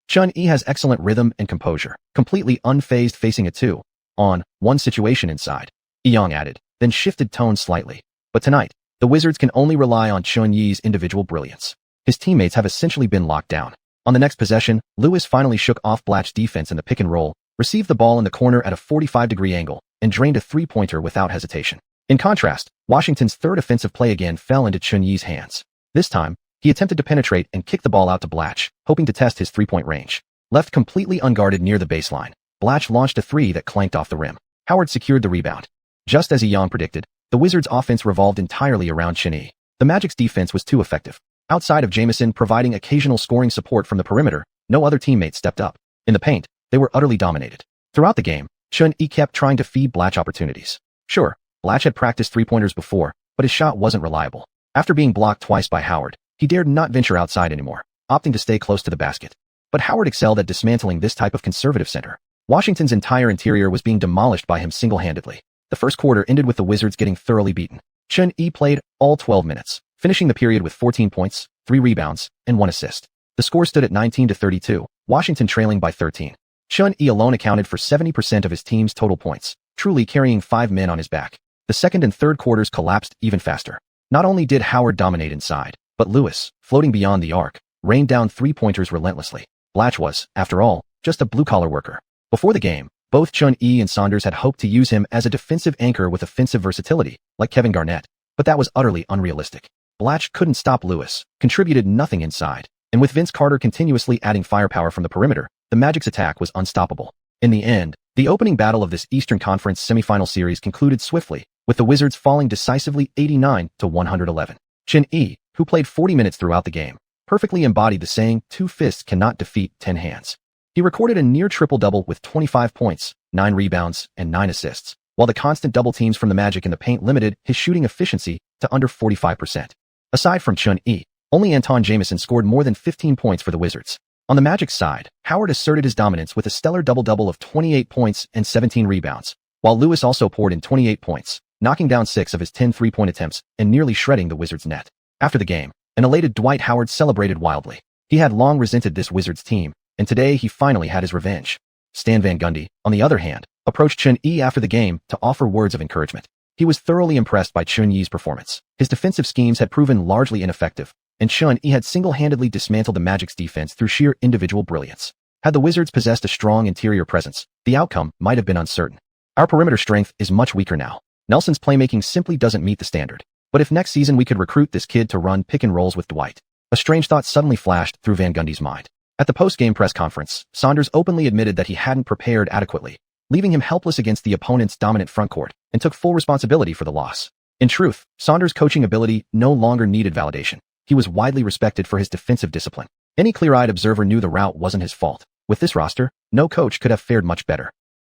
Chunyi has excellent rhythm and composure, completely unfazed facing a 2-on-1 situation inside. Yang added, then shifted tone slightly. But tonight, the Wizards can only rely on Chunyi's individual brilliance. His teammates have essentially been locked down. On the next possession, Lewis finally shook off Blatch's defense in the pick and roll, received the ball in the corner at a 45-degree angle, and drained a three-pointer without hesitation. In contrast, Washington's third offensive play again fell into Chunyi's hands. This time, he attempted to penetrate and kick the ball out to Blatch, hoping to test his three-point range. Left completely unguarded near the baseline, Blatch launched a three that clanked off the rim. Howard secured the rebound. Just as Yang predicted, the Wizards' offense revolved entirely around Chunyi. The Magic's defense was too effective. Outside of Jamison providing occasional scoring support from the perimeter, no other teammate stepped up. In the paint, they were utterly dominated. Throughout the game, Chunyi kept trying to feed Blatch opportunities. Sure, Blatch had practiced three-pointers before, but his shot wasn't reliable. After being blocked twice by Howard, he dared not venture outside anymore, opting to stay close to the basket. But Howard excelled at dismantling this type of conservative center. Washington's entire interior was being demolished by him single-handedly. The first quarter ended with the Wizards getting thoroughly beaten. Chunyi played all 12 minutes, finishing the period with 14 points, 3 rebounds, and 1 assist. The score stood at 19-32, Washington trailing by 13. Chunyi alone accounted for 70% of his team's total points, truly carrying 5 men on his back. The second and third quarters collapsed even faster. Not only did Howard dominate inside, but Lewis, floating beyond the arc, rained down three-pointers relentlessly. Blatch was, after all, just a blue-collar worker. Before the game, both Chunyi and Saunders had hoped to use him as a defensive anchor with offensive versatility, like Kevin Garnett, but that was utterly unrealistic. Blatch couldn't stop Lewis, contributed nothing inside, and with Vince Carter continuously adding firepower from the perimeter, the Magic's attack was unstoppable. In the end, the opening battle of this Eastern Conference semifinal series concluded swiftly, with the Wizards falling decisively 89-111. Chunyi, who played 40 minutes throughout the game, perfectly embodied the saying, 2 fists cannot defeat 10 hands. He recorded a near triple-double with 25 points, 9 rebounds, and 9 assists, while the constant double teams from the Magic in the paint limited his shooting efficiency to under 45%. Aside from Chunyi, only Anton Jamison scored more than 15 points for the Wizards. On the Magic's side, Howard asserted his dominance with a stellar double-double of 28 points and 17 rebounds, while Lewis also poured in 28 points, knocking down 6 of his 10 three-point attempts and nearly shredding the Wizards' net. After the game, an elated Dwight Howard celebrated wildly. He had long resented this Wizards team, and today he finally had his revenge. Stan Van Gundy, on the other hand, approached Chunyi after the game to offer words of encouragement. He was thoroughly impressed by Chunyi's performance. His defensive schemes had proven largely ineffective, and Chunyi had single-handedly dismantled the Magic's defense through sheer individual brilliance. Had the Wizards possessed a strong interior presence, the outcome might have been uncertain. Our perimeter strength is much weaker now. Nelson's playmaking simply doesn't meet the standard. But if next season we could recruit this kid to run pick and rolls with Dwight. A strange thought suddenly flashed through Van Gundy's mind. At the post-game press conference, Saunders openly admitted that he hadn't prepared adequately, leaving him helpless against the opponent's dominant frontcourt, and took full responsibility for the loss. In truth, Saunders' coaching ability no longer needed validation. He was widely respected for his defensive discipline. Any clear-eyed observer knew the rout wasn't his fault. With this roster, no coach could have fared much better.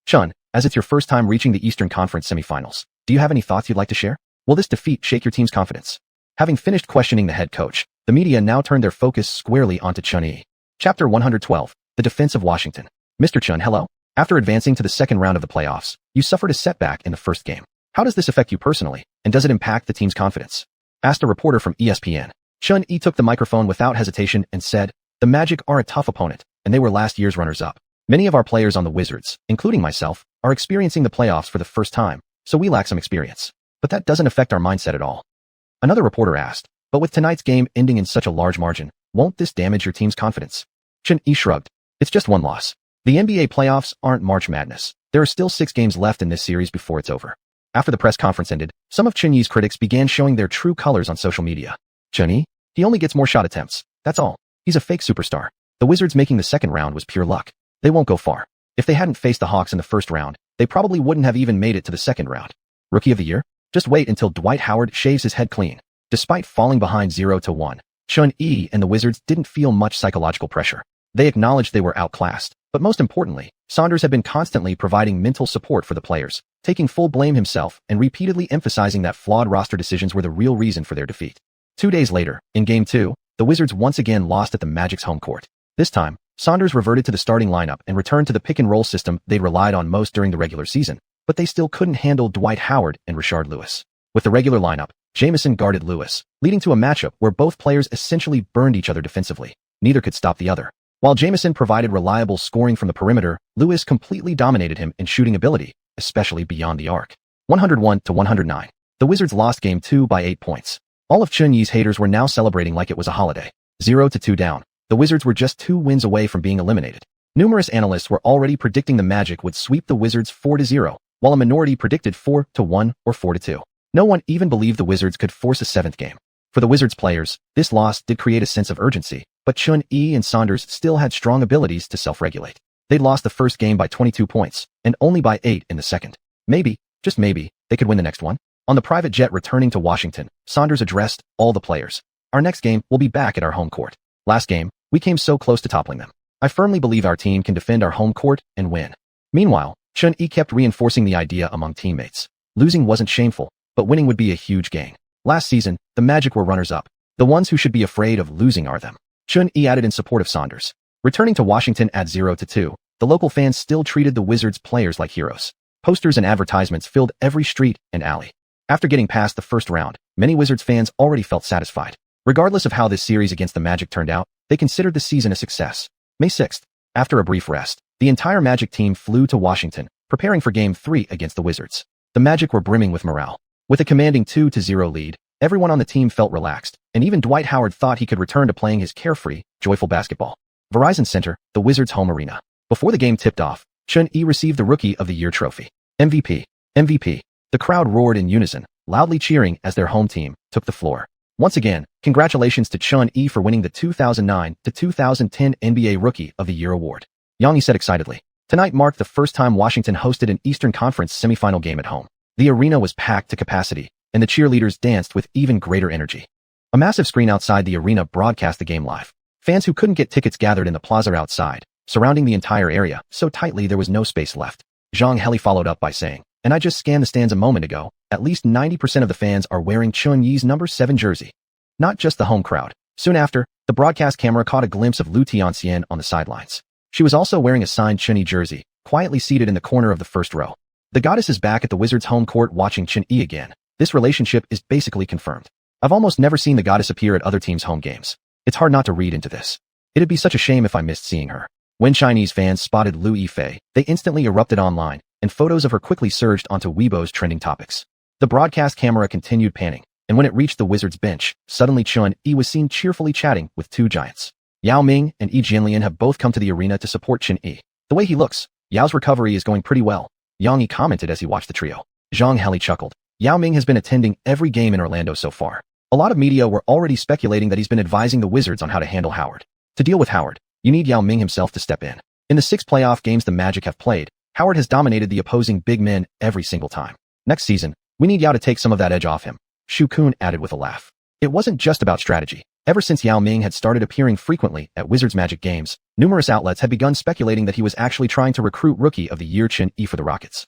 Chun, as it's your first time reaching the Eastern Conference semifinals, do you have any thoughts you'd like to share? Will this defeat shake your team's confidence? Having finished questioning the head coach, the media now turned their focus squarely onto Chunyi. Chapter 112, The Defense of Washington. Mr. Chun, hello. After advancing to the second round of the playoffs, you suffered a setback in the first game. How does this affect you personally, and does it impact the team's confidence? Asked a reporter from ESPN. Chunyi took the microphone without hesitation and said, the Magic are a tough opponent, and they were last year's runners-up. Many of our players on the Wizards, including myself, are experiencing the playoffs for the first time, so we lack some experience. But that doesn't affect our mindset at all. Another reporter asked, but with tonight's game ending in such a large margin, Won't this damage your team's confidence? Xianxia shrugged. It's just one loss. The NBA playoffs aren't March Madness. There are still 6 games left in this series before it's over. After the press conference ended, some of Xianxia's critics began showing their true colors on social media. Xianxia? He only gets more shot attempts. That's all. He's a fake superstar. The Wizards making the second round was pure luck. They won't go far. If they hadn't faced the Hawks in the first round, they probably wouldn't have even made it to the second round. Rookie of the Year? Just wait until Dwight Howard shaves his head clean. Despite falling behind 0-1, Xianxia and the Wizards didn't feel much psychological pressure. They acknowledged they were outclassed, but most importantly, Saunders had been constantly providing mental support for the players, taking full blame himself and repeatedly emphasizing that flawed roster decisions were the real reason for their defeat. 2 days later, in Game 2, the Wizards once again lost at the Magic's home court. This time, Saunders reverted to the starting lineup and returned to the pick-and-roll system they'd relied on most during the regular season, but they still couldn't handle Dwight Howard and Rashard Lewis. With the regular lineup, Jamison guarded Lewis, leading to a matchup where both players essentially burned each other defensively. Neither could stop the other. While Jamison provided reliable scoring from the perimeter, Lewis completely dominated him in shooting ability, especially beyond the arc. 101-109. The Wizards lost Game 2 by 8 points. All of Xianxia's haters were now celebrating like it was a holiday. 0-2 down. The Wizards were just 2 wins away from being eliminated. Numerous analysts were already predicting the Magic would sweep the Wizards 4-0, while a minority predicted 4-1 or 4-2. No one even believed the Wizards could force a 7th game. For the Wizards players, this loss did create a sense of urgency, but Xianxia and Saunders still had strong abilities to self-regulate. They'd lost the first game by 22 points, and only by 8 in the second. Maybe, just maybe, they could win the next one. On the private jet returning to Washington, Saunders addressed all the players. Our next game will be back at our home court. Last game, we came so close to toppling them. I firmly believe our team can defend our home court and win. Meanwhile, Xianxia kept reinforcing the idea among teammates. Losing wasn't shameful, but winning would be a huge gain. Last season, the Magic were runners-up. The ones who should be afraid of losing are them. Xianxia added in support of Saunders. Returning to Washington at 0-2, the local fans still treated the Wizards players like heroes. Posters and advertisements filled every street and alley. After getting past the first round, many Wizards fans already felt satisfied. Regardless of how this series against the Magic turned out, they considered the season a success. May 6th, after a brief rest, the entire Magic team flew to Washington, preparing for Game 3 against the Wizards. The Magic were brimming with morale. With a commanding 2-0 lead, everyone on the team felt relaxed, and even Dwight Howard thought he could return to playing his carefree, joyful basketball. Verizon Center, the Wizards' home arena. Before the game tipped off, Xianxia received the Rookie of the Year trophy. MVP. MVP. The crowd roared in unison, loudly cheering as their home team took the floor. Once again, congratulations to Xianxia for winning the 2009-2010 NBA Rookie of the Year award. Xianxia said excitedly. Tonight marked the first time Washington hosted an Eastern Conference semifinal game at home. The arena was packed to capacity, and the cheerleaders danced with even greater energy. A massive screen outside the arena broadcast the game live. Fans who couldn't get tickets gathered in the plaza outside, surrounding the entire area so tightly there was no space left. Zhang Heli followed up by saying, and I just scanned the stands a moment ago, at least 90% of the fans are wearing Xianxia's number 7 jersey. Not just the home crowd. Soon after, the broadcast camera caught a glimpse of xiuxian on the sidelines. She was also wearing a signed Xianxia jersey, quietly seated in the corner of the first row. The goddess is back at the Wizards' home court watching Xianxia again. This relationship is basically confirmed. I've almost never seen the goddess appear at other teams' home games. It's hard not to read into this. It'd be such a shame if I missed seeing her. When Chinese fans spotted Liu Yifei, they instantly erupted online, and photos of her quickly surged onto Weibo's trending topics. The broadcast camera continued panning, and when it reached the Wizards' bench, suddenly Xianxia was seen cheerfully chatting with 2 giants. Yao Ming and Jianlian have both come to the arena to support Xianxia. The way he looks, Yao's recovery is going pretty well, Yang Yi commented as he watched the trio. Zhang Heli chuckled. Yao Ming has been attending every game in Orlando so far. A lot of media were already speculating that he's been advising the Wizards on how to handle Howard. To deal with Howard, you need Yao Ming himself to step in. In the 6 playoff games the Magic have played, Howard has dominated the opposing big men every single time. Next season, we need Yao to take some of that edge off him, Xiuxian added with a laugh. It wasn't just about strategy. Ever since Yao Ming had started appearing frequently at Wizards Magic games, numerous outlets had begun speculating that he was actually trying to recruit Rookie of the Year Xianxia for the Rockets.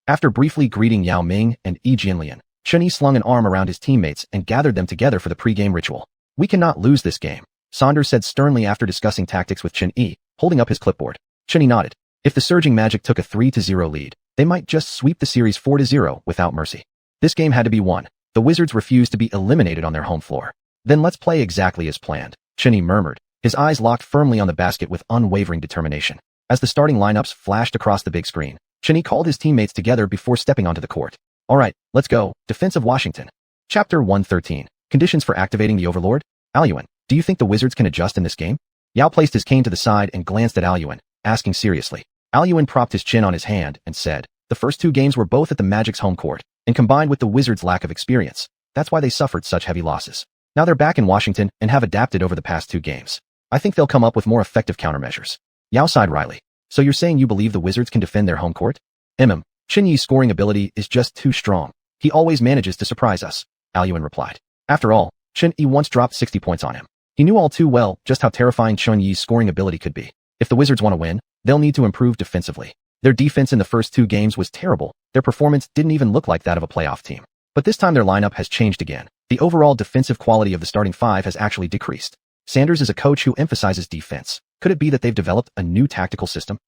After briefly greeting Yao Ming and Jianlian, Xianxia slung an arm around his teammates and gathered them together for the pre-game ritual. We cannot lose this game, Saunders said sternly after discussing tactics with Xianxia, holding up his clipboard. Xianxia nodded. If the surging Magic took a 3-0 lead, they might just sweep the series 4-0 without mercy. This game had to be won. The Wizards refused to be eliminated on their home floor. Then let's play exactly as planned, Xianxia murmured, his eyes locked firmly on the basket with unwavering determination. As the starting lineups flashed across the big screen, Xianxia called his teammates together before stepping onto the court. All right, let's go. Defense of Washington. Chapter 113. Conditions for activating the Overlord. Aluan. Do you think the Wizards can adjust in this game? Yao placed his cane to the side and glanced at Alyuan, asking seriously. Alyuan propped his chin on his hand and said, the first 2 games were both at the Magic's home court, and combined with the Wizards' lack of experience, that's why they suffered such heavy losses. Now they're back in Washington and have adapted over the past 2 games. I think they'll come up with more effective countermeasures. Yao sighed wryly. So you're saying you believe the Wizards can defend their home court? Xianyi's scoring ability is just too strong. He always manages to surprise us, Alyuan replied. After all, Xianyi once dropped 60 points on him. He knew all too well just how terrifying Xianyi's scoring ability could be. If the Wizards want to win, they'll need to improve defensively. Their defense in the first 2 games was terrible. Their performance didn't even look like that of a playoff team. But this time their lineup has changed again. The overall defensive quality of the starting 5 has actually decreased. Sanders is a coach who emphasizes defense. Could it be that they've developed a new tactical system?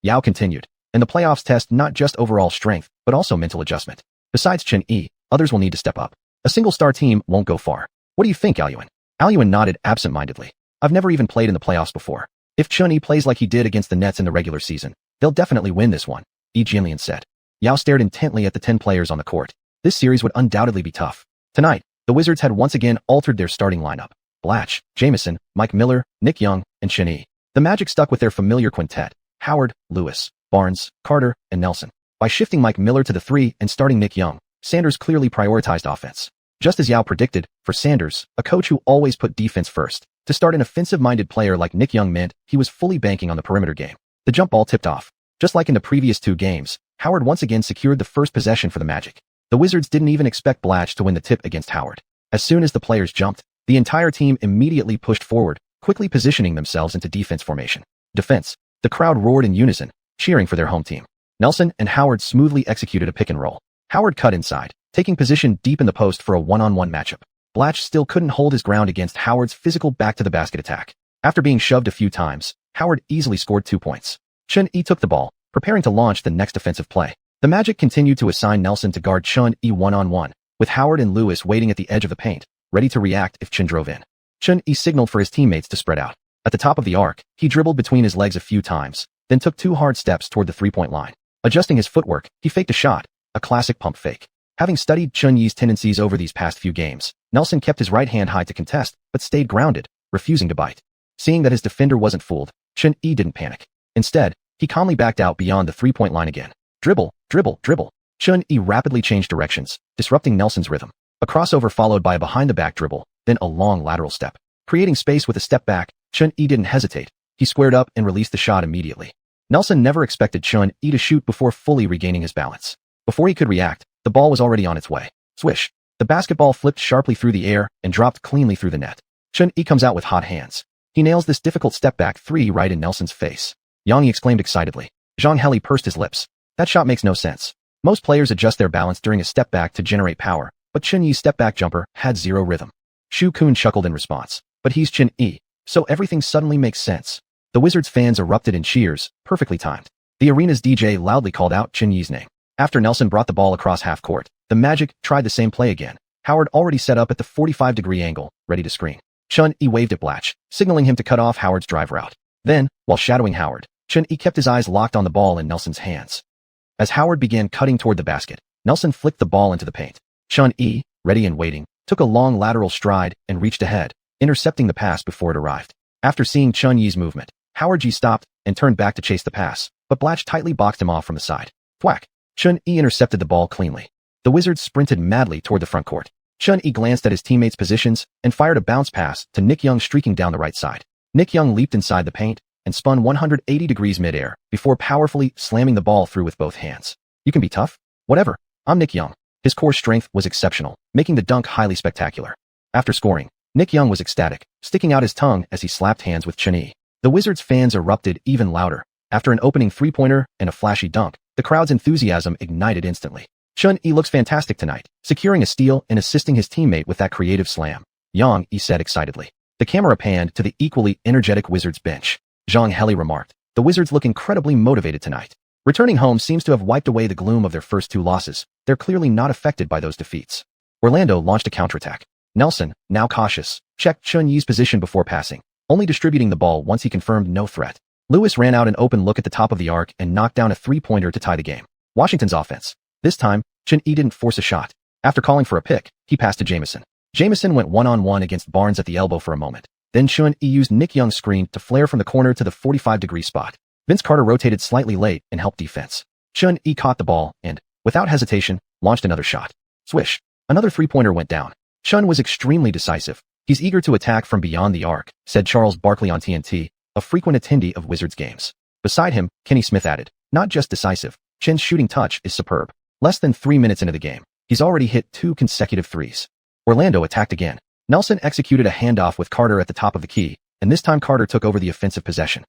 Yao continued. And the playoffs test not just overall strength, but also mental adjustment. Besides Xianyi, others will need to step up. A single-star team won't go far. What do you think, Alyuan? Alyuan nodded absent-mindedly. I've never even played in the playoffs before. If Xianyi plays like he did against the Nets in the regular season, they'll definitely win this one, Jianlian said. Yao stared intently at the 10 players on the court. This series would undoubtedly be tough. Tonight, the Wizards had once again altered their starting lineup. Blatche, Jamison, Mike Miller, Nick Young, and Xianyi. The Magic stuck with their familiar quintet, Howard, Lewis, Barnes, Carter, and Nelson. By shifting Mike Miller to the 3 and starting Nick Young, Sanders clearly prioritized offense. Just as Yao predicted, for Sanders, a coach who always put defense first, to start an offensive-minded player like Nick Young meant he was fully banking on the perimeter game. The jump ball tipped off. Just like in the previous 2 games, Howard once again secured the first possession for the Magic. The Wizards didn't even expect Blatche to win the tip against Howard. As soon as the players jumped, the entire team immediately pushed forward, quickly positioning themselves into defense formation. Defense. The crowd roared in unison, cheering for their home team. Nelson and Howard smoothly executed a pick and roll. Howard cut inside, taking position deep in the post for a one-on-one matchup. Blatche still couldn't hold his ground against Howard's physical back-to-the-basket attack. After being shoved a few times, Howard easily scored 2 points. Xianyi took the ball, preparing to launch the next offensive play. The Magic continued to assign Nelson to guard Xianyi one-on-one, with Howard and Lewis waiting at the edge of the paint, ready to react if Xianyi drove in. Xianyi signaled for his teammates to spread out. At the top of the arc, he dribbled between his legs a few times, then took 2 hard steps toward the 3-point line. Adjusting his footwork, he faked a shot, a classic pump fake. Having studied Xianyi's tendencies over these past few games, Nelson kept his right hand high to contest, but stayed grounded, refusing to bite. Seeing that his defender wasn't fooled, Xianyi didn't panic. Instead, he calmly backed out beyond the 3-point line again. Dribble, dribble, dribble. Xianyi rapidly changed directions, disrupting Nelson's rhythm. A crossover followed by a behind-the-back dribble, then a long lateral step. Creating space with a step back, Xianyi didn't hesitate. He squared up and released the shot immediately. Nelson never expected Xianyi to shoot before fully regaining his balance. Before he could react, the ball was already on its way. Swish. The basketball flipped sharply through the air and dropped cleanly through the net. Xianyi comes out with hot hands. He nails this difficult step-back 3 right in Nelson's face. Yang exclaimed excitedly. Zhang Heli pursed his lips. That shot makes no sense. Most players adjust their balance during a step-back to generate power, but Xianyi's step-back jumper had 0 rhythm. Xu Kun chuckled in response. But he's Xianyi, so everything suddenly makes sense. The Wizards fans erupted in cheers, perfectly timed. The arena's DJ loudly called out Xianyi's name. After Nelson brought the ball across half court, the Magic tried the same play again. Howard already set up at the 45-degree angle, ready to screen. Xianyi waved at Blatche, signaling him to cut off Howard's drive route. Then, while shadowing Howard, Xianyi kept his eyes locked on the ball in Nelson's hands. As Howard began cutting toward the basket, Nelson flicked the ball into the paint. Xianyi, ready and waiting, took a long lateral stride and reached ahead, intercepting the pass before it arrived. After seeing Xianyi's movement, Howard stopped and turned back to chase the pass, but Blatche tightly boxed him off from the side. Thwack! Xianyi intercepted the ball cleanly. The Wizards sprinted madly toward the front court. Xianyi glanced at his teammates' positions and fired a bounce pass to Nick Young streaking down the right side. Nick Young leaped inside the paint and spun 180 degrees midair before powerfully slamming the ball through with both hands. You can be tough? Whatever. I'm Nick Young. His core strength was exceptional, making the dunk highly spectacular. After scoring, Nick Young was ecstatic, sticking out his tongue as he slapped hands with Xianyi. The Wizards fans erupted even louder. After an opening 3-pointer and a flashy dunk, the crowd's enthusiasm ignited instantly. Xianyi looks fantastic tonight, securing a steal and assisting his teammate with that creative slam. Yang said excitedly. The camera panned to the equally energetic Wizards bench. Zhang Heli remarked, the Wizards look incredibly motivated tonight. Returning home seems to have wiped away the gloom of their first 2 losses. They're clearly not affected by those defeats. Orlando launched a counterattack. Nelson, now cautious, checked Xianyi's position before passing, only distributing the ball once he confirmed no threat. Lewis ran out an open look at the top of the arc and knocked down a 3-pointer to tie the game. Washington's offense. This time, Xianyi didn't force a shot. After calling for a pick, he passed to Jamison. Jamison went one-on-one against Barnes at the elbow for a moment. Then Chun-Yi used Nick Young's screen to flare from the corner to the 45-degree spot. Vince Carter rotated slightly late and helped defense. Chun-Yi caught the ball and, without hesitation, launched another shot. Swish. Another three-pointer went down. Chun was extremely decisive. He's eager to attack from beyond the arc, said Charles Barkley on TNT, a frequent attendee of Wizards games. Beside him, Kenny Smith added, not just decisive, Chin's shooting touch is superb. Less than 3 minutes into the game, he's already hit 2 consecutive threes. Orlando attacked again. Nelson executed a handoff with Carter at the top of the key, and this time Carter took over the offensive possession.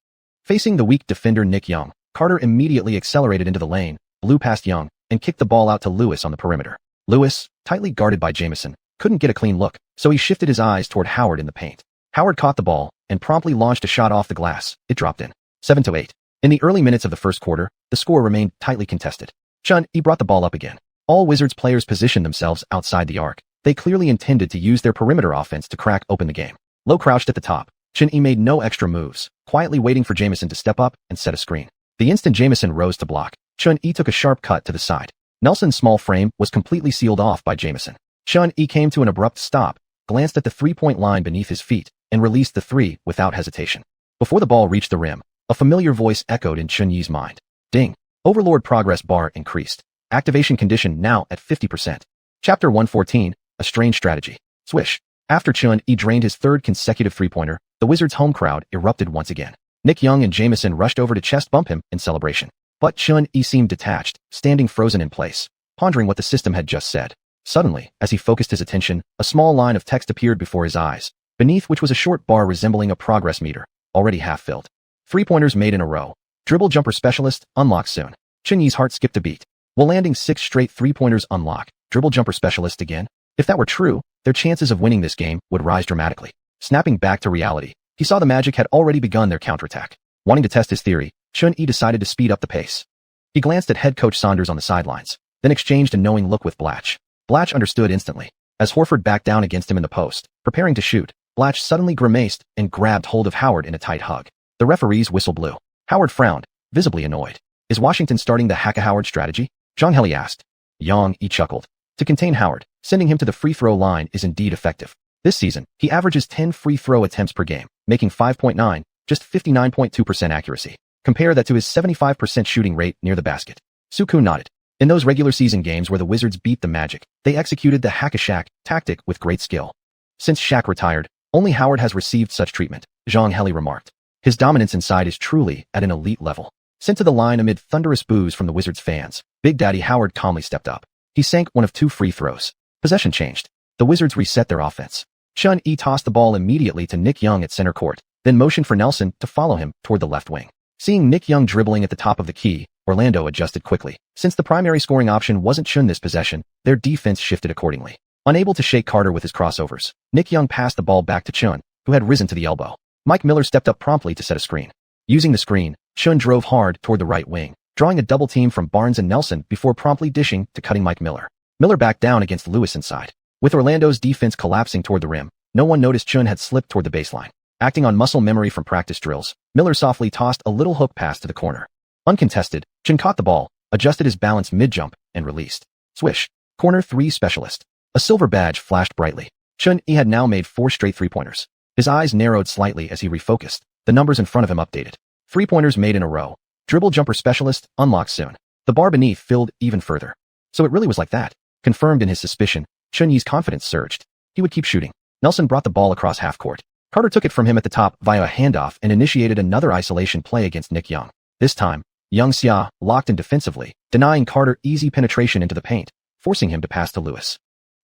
Facing the weak defender Nick Young, Carter immediately accelerated into the lane, blew past Young, and kicked the ball out to Lewis on the perimeter. Lewis, tightly guarded by Jamison, couldn't get a clean look, so he shifted his eyes toward Howard in the paint. Howard caught the ball and promptly launched a shot off the glass. It dropped in. 7-8. In the early minutes of the first quarter, the score remained tightly contested. Chun-Yi brought the ball up again. All Wizards players positioned themselves outside the arc. They clearly intended to use their perimeter offense to crack open the game. Low crouched at the top, Chun-Yi made no extra moves, quietly waiting for Jamison to step up and set a screen. The instant Jamison rose to block, Chun-Yi took a sharp cut to the side. Nelson's small frame was completely sealed off by Jamison. Chun-Yi came to an abrupt stop, glanced at the three-point line beneath his feet, and released the three without hesitation. Before the ball reached the rim, a familiar voice echoed in Chun-Yi's mind. Ding. Overlord progress bar increased. Activation condition now at 50%. Chapter 114, A Strange Strategy. Swish. After Chun-Yi drained his third consecutive three-pointer, the Wizards' home crowd erupted once again. Nick Young and Jamison rushed over to chest bump him in celebration. But Chun-Yi seemed detached, standing frozen in place, pondering what the system had just said. Suddenly, as he focused his attention, a small line of text appeared before his eyes, beneath which was a short bar resembling a progress meter, already half-filled. 3-pointers made in a row. Dribble jumper specialist, unlocked soon. Chun-Yi's heart skipped a beat. Will landing 6 straight 3-pointers unlock, dribble jumper specialist again? If that were true, their chances of winning this game would rise dramatically. Snapping back to reality, he saw the Magic had already begun their counterattack. Wanting to test his theory, Chun-Yi decided to speed up the pace. He glanced at head coach Saunders on the sidelines, then exchanged a knowing look with Blatch. Blatch understood instantly. As Horford backed down against him in the post, preparing to shoot, Blatch suddenly grimaced and grabbed hold of Howard in a tight hug. The referee's whistle blew. Howard frowned, visibly annoyed. Is Washington starting the Hack-a-Howard strategy? Xianxia asked. Yang chuckled. To contain Howard, sending him to the free throw line is indeed effective. This season, he averages 10 free throw attempts per game, making 5.9, just 59.2% accuracy. Compare that to his 75% shooting rate near the basket. Suku nodded. In those regular season games where the Wizards beat the Magic, they executed the Hack-a-Shaq tactic with great skill. Since Shaq retired, only Howard has received such treatment, Zhang Heli remarked. His dominance inside is truly at an elite level. Sent to the line amid thunderous boos from the Wizards fans, Big Daddy Howard calmly stepped up. He sank one of 2 free throws. Possession changed. The Wizards reset their offense. Chun-Yi tossed the ball immediately to Nick Young at center court, then motioned for Nelson to follow him toward the left wing. Seeing Nick Young dribbling at the top of the key, Orlando adjusted quickly. Since the primary scoring option wasn't Chun this possession, their defense shifted accordingly. Unable to shake Carter with his crossovers, Nick Young passed the ball back to Chun, who had risen to the elbow. Mike Miller stepped up promptly to set a screen. Using the screen, Chun drove hard toward the right wing, drawing a double team from Barnes and Nelson before promptly dishing to cutting Mike Miller. Miller backed down against Lewis inside. With Orlando's defense collapsing toward the rim, no one noticed Chun had slipped toward the baseline. Acting on muscle memory from practice drills, Miller softly tossed a little hook pass to the corner. Uncontested, Chun caught the ball, adjusted his balance mid-jump, and released. Swish. Corner 3 specialist. A silver badge flashed brightly. Chun-Yi had now made 4 straight three-pointers. His eyes narrowed slightly as he refocused. The numbers in front of him updated. 3-pointers made in a row. Dribble jumper specialist, unlocked soon. The bar beneath filled even further. So it really was like that. Confirmed in his suspicion, Chun-Yi's confidence surged. He would keep shooting. Nelson brought the ball across half-court. Carter took it from him at the top via a handoff and initiated another isolation play against Nick Young. This time, xianxia locked in defensively, denying Carter easy penetration into the paint, forcing him to pass to Lewis.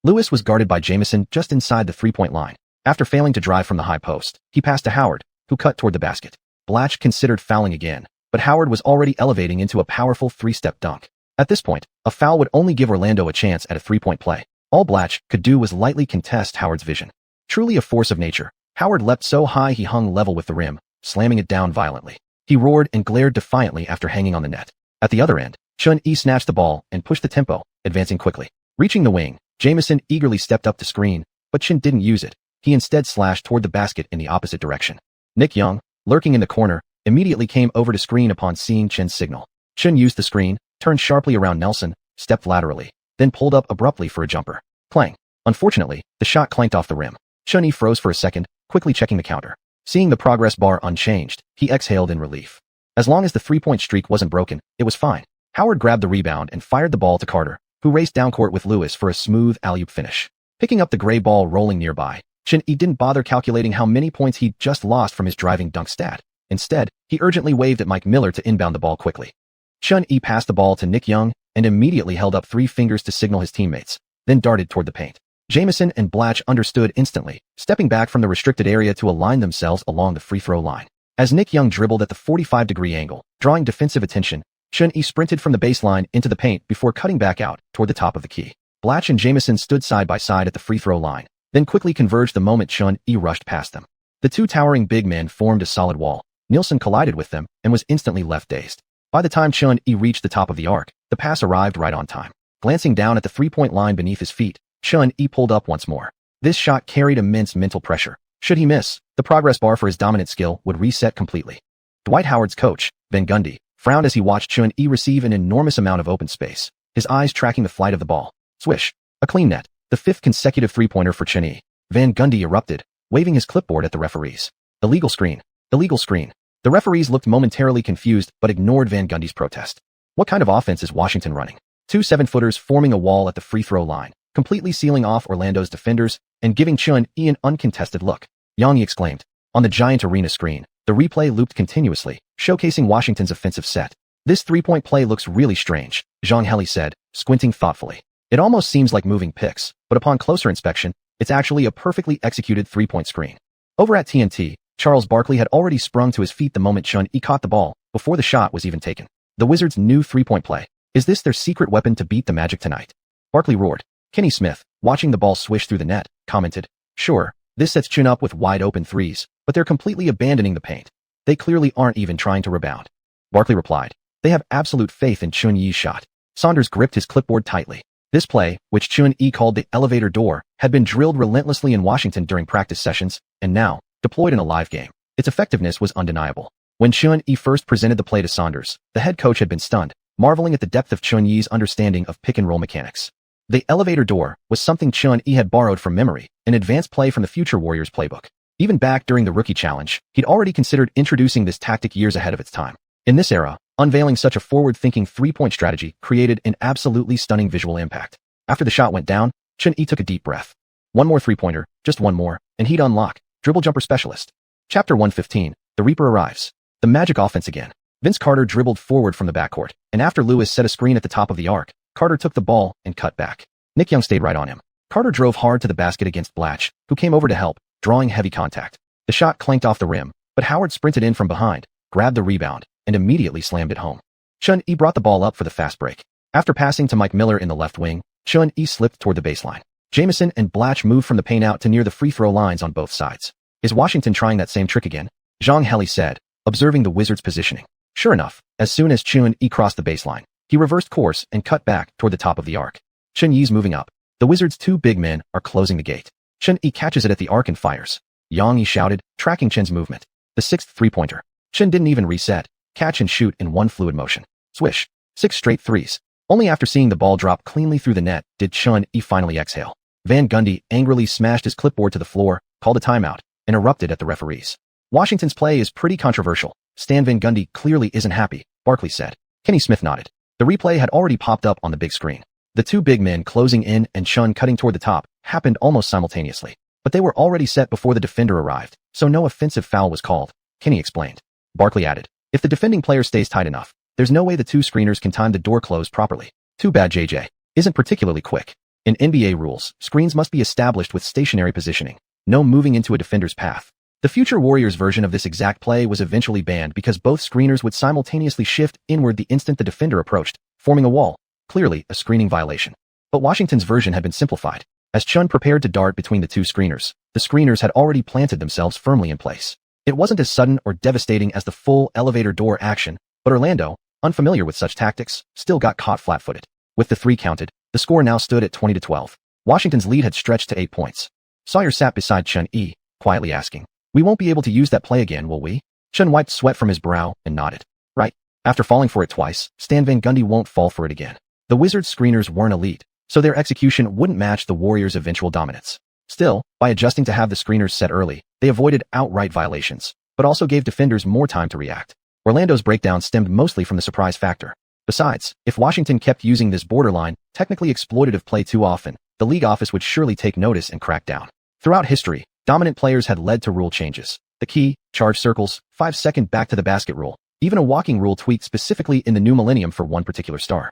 Lewis was guarded by Jamison just inside the three-point line. After failing to drive from the high post, he passed to Howard, who cut toward the basket. Blatch considered fouling again, but Howard was already elevating into a powerful 3-step dunk. At this point, a foul would only give Orlando a chance at a 3-point play. All Blatch could do was lightly contest Howard's vision. Truly a force of nature, Howard leapt so high he hung level with the rim, slamming it down violently. He roared and glared defiantly after hanging on the net. At the other end, Chun-Yi snatched the ball and pushed the tempo, advancing quickly. Reaching the wing, Jamison eagerly stepped up to screen, but Chun didn't use it. He instead slashed toward the basket in the opposite direction. Nick Young, lurking in the corner, immediately came over to screen upon seeing Chun's signal. Chun used the screen, turned sharply around Nelson, stepped laterally, then pulled up abruptly for a jumper. Clang. Unfortunately, the shot clanked off the rim. Chun-Yi froze for a second, quickly checking the counter. Seeing the progress bar unchanged, he exhaled in relief. As long as the three-point streak wasn't broken, it was fine. Howard grabbed the rebound and fired the ball to Carter, who raced down court with Lewis for a smooth alley-oop finish. Picking up the gray ball rolling nearby, Xian didn't bother calculating how many points he'd just lost from his driving dunk stat. Instead, he urgently waved at Mike Miller to inbound the ball quickly. Xian passed the ball to Nick Young and immediately held up 3 fingers to signal his teammates, then darted toward the paint. Jamison and Blatch understood instantly, stepping back from the restricted area to align themselves along the free throw line. As Nick Young dribbled at the 45-degree angle, drawing defensive attention, Xian sprinted from the baseline into the paint before cutting back out toward the top of the key. Blatch and Jamison stood side by side at the free throw line, then quickly converged the moment Xian rushed past them. The two towering big men formed a solid wall. Nielsen collided with them and was instantly left dazed. By the time Xian reached the top of the arc, the pass arrived right on time. Glancing down at the three-point line beneath his feet, Xian pulled up once more. This shot carried immense mental pressure. Should he miss, the progress bar for his dominant skill would reset completely. Dwight Howard's coach, Van Gundy, frowned as he watched Xian receive an enormous amount of open space, his eyes tracking the flight of the ball. Swish. A clean net. The 5th consecutive three-pointer for Xian. Van Gundy erupted, waving his clipboard at the referees. Illegal screen. Illegal screen. The referees looked momentarily confused but ignored Van Gundy's protest. What kind of offense is Washington running? 2 7-footers forming a wall at the free throw line, completely sealing off Orlando's defenders and giving Xian an uncontested look. Yang exclaimed. On the giant arena screen, the replay looped continuously, showcasing Washington's offensive set. This three-point play looks really strange, Zhang Heli said, squinting thoughtfully. It almost seems like moving picks, but upon closer inspection, it's actually a perfectly executed three-point screen. Over at TNT, Charles Barkley had already sprung to his feet the moment Xian caught the ball, before the shot was even taken. The Wizards' new three-point play. Is this their secret weapon to beat the Magic tonight? Barkley roared. Kenny Smith, watching the ball swish through the net, commented, Sure, this sets Xian up with wide-open threes, but they're completely abandoning the paint. They clearly aren't even trying to rebound. Barkley replied. They have absolute faith in Xian's shot. Saunders gripped his clipboard tightly. This play, which Xian called the elevator door, had been drilled relentlessly in Washington during practice sessions, and now, deployed in a live game. Its effectiveness was undeniable. When Xian first presented the play to Saunders, the head coach had been stunned, marveling at the depth of Xian's understanding of pick-and-roll mechanics. The elevator door was something Xian had borrowed from memory, an advanced play from the Future Warriors playbook. Even back during the rookie challenge, he'd already considered introducing this tactic years ahead of its time. In this era, unveiling such a forward-thinking three-point strategy created an absolutely stunning visual impact. After the shot went down, Xian took a deep breath. One more three-pointer, just one more, and he'd unlock Dribble Jumper Specialist. Chapter 115, The Reaper Arrives. The Magic offense again. Vince Carter dribbled forward from the backcourt, and after Lewis set a screen at the top of the arc, Carter took the ball and cut back. Nick Young stayed right on him. Carter drove hard to the basket against Blatch, who came over to help, drawing heavy contact. The shot clanked off the rim, but Howard sprinted in from behind, grabbed the rebound, and immediately slammed it home. Xian brought the ball up for the fast break. After passing to Mike Miller in the left wing, Xian slipped toward the baseline. Jamison and Blatch moved from the paint out to near the free throw lines on both sides. Is Washington trying that same trick again? Zhang Heli said, observing the Wizards' positioning. Sure enough, as soon as Xian crossed the baseline, he reversed course and cut back toward the top of the arc. Xian moving up. The Wizards' 2 big men are closing the gate. Xian catches it at the arc and fires. Yang shouted, tracking Xian's movement. The 6th three-pointer. Xian didn't even reset. Catch and shoot in one fluid motion. Swish. 6 straight threes. Only after seeing the ball drop cleanly through the net did Xian finally exhale. Van Gundy angrily smashed his clipboard to the floor, called a timeout, and erupted at the referees. Washington's play is pretty controversial. Stan Van Gundy clearly isn't happy, Barkley said. Kenny Smith nodded. The replay had already popped up on the big screen. The 2 big men closing in and Xian cutting toward the top happened almost simultaneously. But they were already set before the defender arrived, so no offensive foul was called, Kenny explained. Barkley added, if the defending player stays tight enough, there's no way the 2 screeners can time the door close properly. Too bad JJ isn't particularly quick. In NBA rules, screens must be established with stationary positioning, no moving into a defender's path. The Future Warriors version of this exact play was eventually banned because both screeners would simultaneously shift inward the instant the defender approached, forming a wall, clearly a screening violation. But Washington's version had been simplified. As Xian prepared to dart between the 2 screeners, the screeners had already planted themselves firmly in place. It wasn't as sudden or devastating as the full elevator door action, but Orlando, unfamiliar with such tactics, still got caught flat-footed. With the 3 counted, the score now stood at 20-12. Washington's lead had stretched to 8 points. Sawyer sat beside Xian quietly asking, we won't be able to use that play again, will we? Xian wiped sweat from his brow and nodded. Right. After falling for it twice, Stan Van Gundy won't fall for it again. The Wizards' screeners weren't elite, so their execution wouldn't match the Warriors' eventual dominance. Still, by adjusting to have the screeners set early, they avoided outright violations, but also gave defenders more time to react. Orlando's breakdown stemmed mostly from the surprise factor. Besides, if Washington kept using this borderline, technically exploitative play too often, the league office would surely take notice and crack down. Throughout history, dominant players had led to rule changes. The key, charge circles, 5-second back to the basket rule, even a walking rule tweaked specifically in the new millennium for one particular star.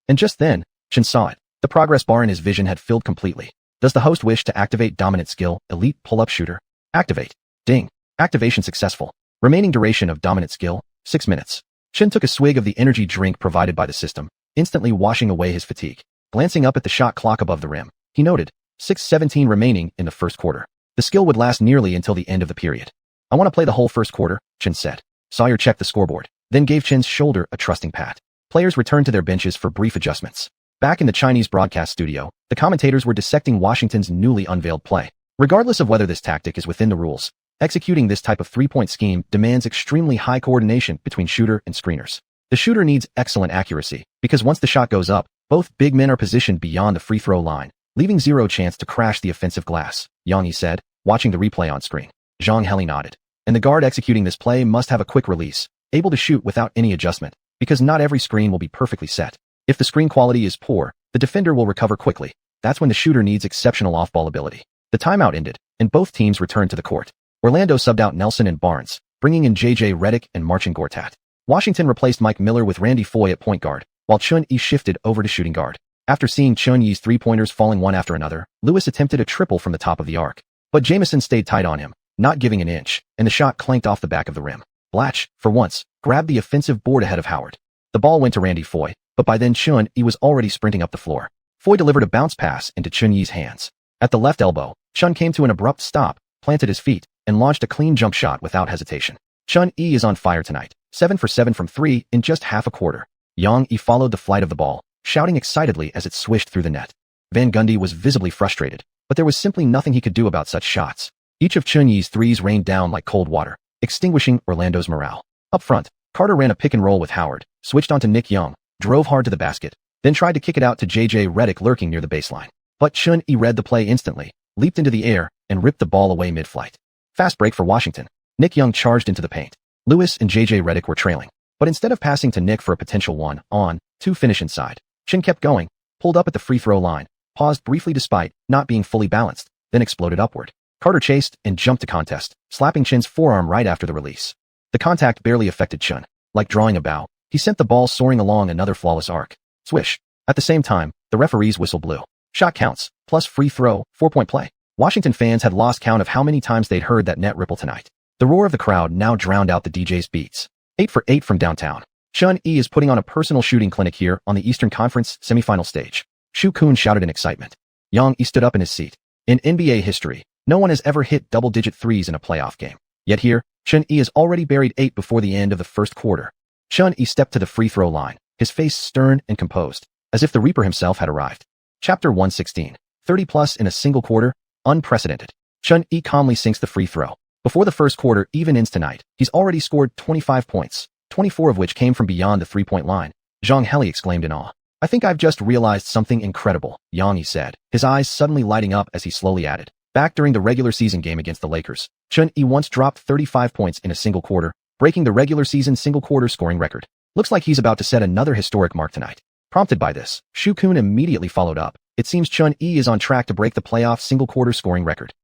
And just then, Chen saw it. The progress bar in his vision had filled completely. Does the host wish to activate dominant skill, elite pull-up shooter? Activate. Ding. Activation successful. Remaining duration of dominant skill, 6 minutes. Chen took a swig of the energy drink provided by the system, instantly washing away his fatigue. Glancing up at the shot clock above the rim, he noted, 6:17 remaining in the first quarter. The skill would last nearly until the end of the period. I want to play the whole first quarter, Chen said. Sawyer checked the scoreboard, then gave Chen's shoulder a trusting pat. Players returned to their benches for brief adjustments. Back in the Chinese broadcast studio, the commentators were dissecting Washington's newly unveiled play. Regardless of whether this tactic is within the rules, executing this type of three-point scheme demands extremely high coordination between shooter and screeners. The shooter needs excellent accuracy, because once the shot goes up, both big men are positioned beyond the free throw line, leaving zero chance to crash the offensive glass, Yang Yi said, watching the replay on screen. Zhang Heli nodded. And the guard executing this play must have a quick release, able to shoot without any adjustment, because not every screen will be perfectly set. If the screen quality is poor, the defender will recover quickly. That's when the shooter needs exceptional off-ball ability. The timeout ended, and both teams returned to the court. Orlando subbed out Nelson and Barnes, bringing in J.J. Redick and Marcin Gortat. Washington replaced Mike Miller with Randy Foye at point guard, while Chun Yi shifted over to shooting guard. After seeing Chun Yi's three-pointers falling one after another, Lewis attempted a triple from the top of the arc. But Jamison stayed tight on him, not giving an inch, and the shot clanked off the back of the rim. Blatch, for once, grabbed the offensive board ahead of Howard. The ball went to Randy Foye, but by then Chun Yi was already sprinting up the floor. Foye delivered a bounce pass into Chun Yi's hands. At the left elbow, Chun came to an abrupt stop, planted his feet, and launched a clean jump shot without hesitation. Chun Yi is on fire tonight, 7 for 7 from 3 in just half a quarter. Yang Yi followed the flight of the ball, shouting excitedly as it swished through the net. Van Gundy was visibly frustrated, but there was simply nothing he could do about such shots. Each of Chun Yi's threes rained down like cold water, extinguishing Orlando's morale. Up front, Carter ran a pick and roll with Howard, switched onto Nick Young, drove hard to the basket, then tried to kick it out to J.J. Redick lurking near the baseline. But Chun Yi read the play instantly, leaped into the air, and ripped the ball away mid-flight. Fast break for Washington. Nick Young charged into the paint. Lewis and J.J. Redick were trailing, but instead of passing to Nick for a potential 1-on-2 finish inside, Chin kept going, pulled up at the free throw line, paused briefly despite not being fully balanced, then exploded upward. Carter chased and jumped to contest, slapping Chin's forearm right after the release. The contact barely affected Chun. Like drawing a bow, he sent the ball soaring along another flawless arc. Swish. At the same time, the referee's whistle blew. Shot counts, plus free throw, 4-point play. Washington fans had lost count of how many times they'd heard that net ripple tonight. The roar of the crowd now drowned out the DJ's beats. 8 for 8 from downtown. Chun Yi is putting on a personal shooting clinic here on the Eastern Conference semifinal stage. Xiuxian shouted in excitement. Yang Yi stood up in his seat. In NBA history, no one has ever hit double-digit threes in a playoff game. Yet here, Chun Yi has already buried 8 before the end of the first quarter. Chun Yi stepped to the free throw line, his face stern and composed, as if the Reaper himself had arrived. Chapter 116. 30+ in a single quarter, unprecedented. Chun Yi calmly sinks the free throw. Before the first quarter even ends tonight, he's already scored 25 points, 24 of which came from beyond the three-point line. Zhang Heli exclaimed in awe. I think I've just realized something incredible, Yang Yi said, his eyes suddenly lighting up as he slowly added. Back during the regular season game against the Lakers, Chun Yi once dropped 35 points in a single quarter, breaking the regular season single quarter scoring record. Looks like he's about to set another historic mark tonight. Prompted by this, Xiuxian immediately followed up. It seems Chun Yi is on track to break the playoff single quarter scoring record.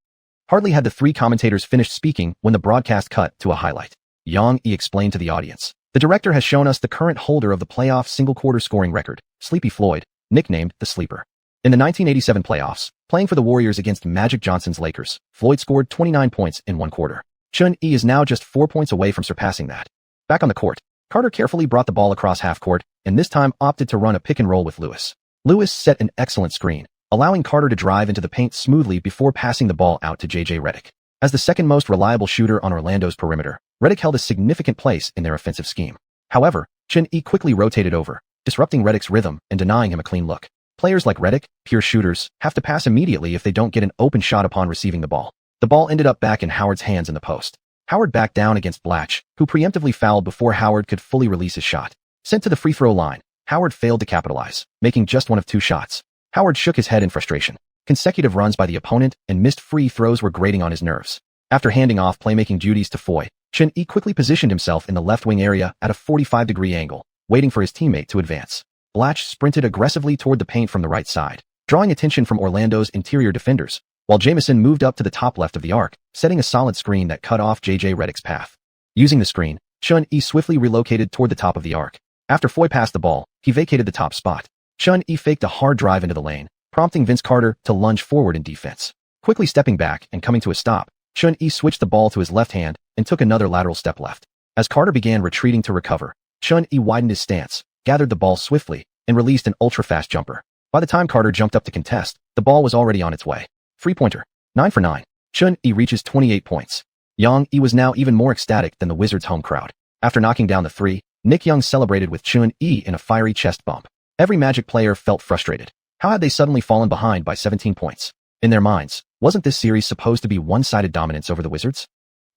Hardly had the three commentators finished speaking when the broadcast cut to a highlight. Yang Yi explained to the audience. The director has shown us the current holder of the playoff single quarter scoring record, Sleepy Floyd, nicknamed the Sleeper. In the 1987 playoffs, playing for the Warriors against Magic Johnson's Lakers, Floyd scored 29 points in one quarter. Chun Yi is now just 4 points away from surpassing that. Back on the court, Carter carefully brought the ball across half court, and this time opted to run a pick and roll with Lewis. Lewis set an excellent screen, allowing Carter to drive into the paint smoothly before passing the ball out to J.J. Redick. As the second most reliable shooter on Orlando's perimeter, Redick held a significant place in their offensive scheme. However, Chun Yi quickly rotated over, disrupting Redick's rhythm and denying him a clean look. Players like Redick, pure shooters, have to pass immediately if they don't get an open shot upon receiving the ball. The ball ended up back in Howard's hands in the post. Howard backed down against Blatch, who preemptively fouled before Howard could fully release his shot. Sent to the free throw line, Howard failed to capitalize, making just one of 2 shots. Howard shook his head in frustration. Consecutive runs by the opponent and missed free throws were grating on his nerves. After handing off playmaking duties to Foy, Xian quickly positioned himself in the left wing area at a 45-degree angle, waiting for his teammate to advance. Blatch sprinted aggressively toward the paint from the right side, drawing attention from Orlando's interior defenders, while Jamison moved up to the top left of the arc, setting a solid screen that cut off J.J. Redick's path. Using the screen, Xian swiftly relocated toward the top of the arc. After Foy passed the ball, he vacated the top spot. Xian faked a hard drive into the lane, prompting Vince Carter to lunge forward in defense. Quickly stepping back and coming to a stop, Xian switched the ball to his left hand and took another lateral step left. As Carter began retreating to recover, Xian widened his stance, gathered the ball swiftly, and released an ultra-fast jumper. By the time Carter jumped up to contest, the ball was already on its way. Three-pointer. 9 for 9. Xian reaches 28 points. Yang was now even more ecstatic than the Wizards' home crowd. After knocking down the three, Nick Young celebrated with Xian in a fiery chest bump. Every Magic player felt frustrated. How had they suddenly fallen behind by 17 points? In their minds, wasn't this series supposed to be one-sided dominance over the Wizards?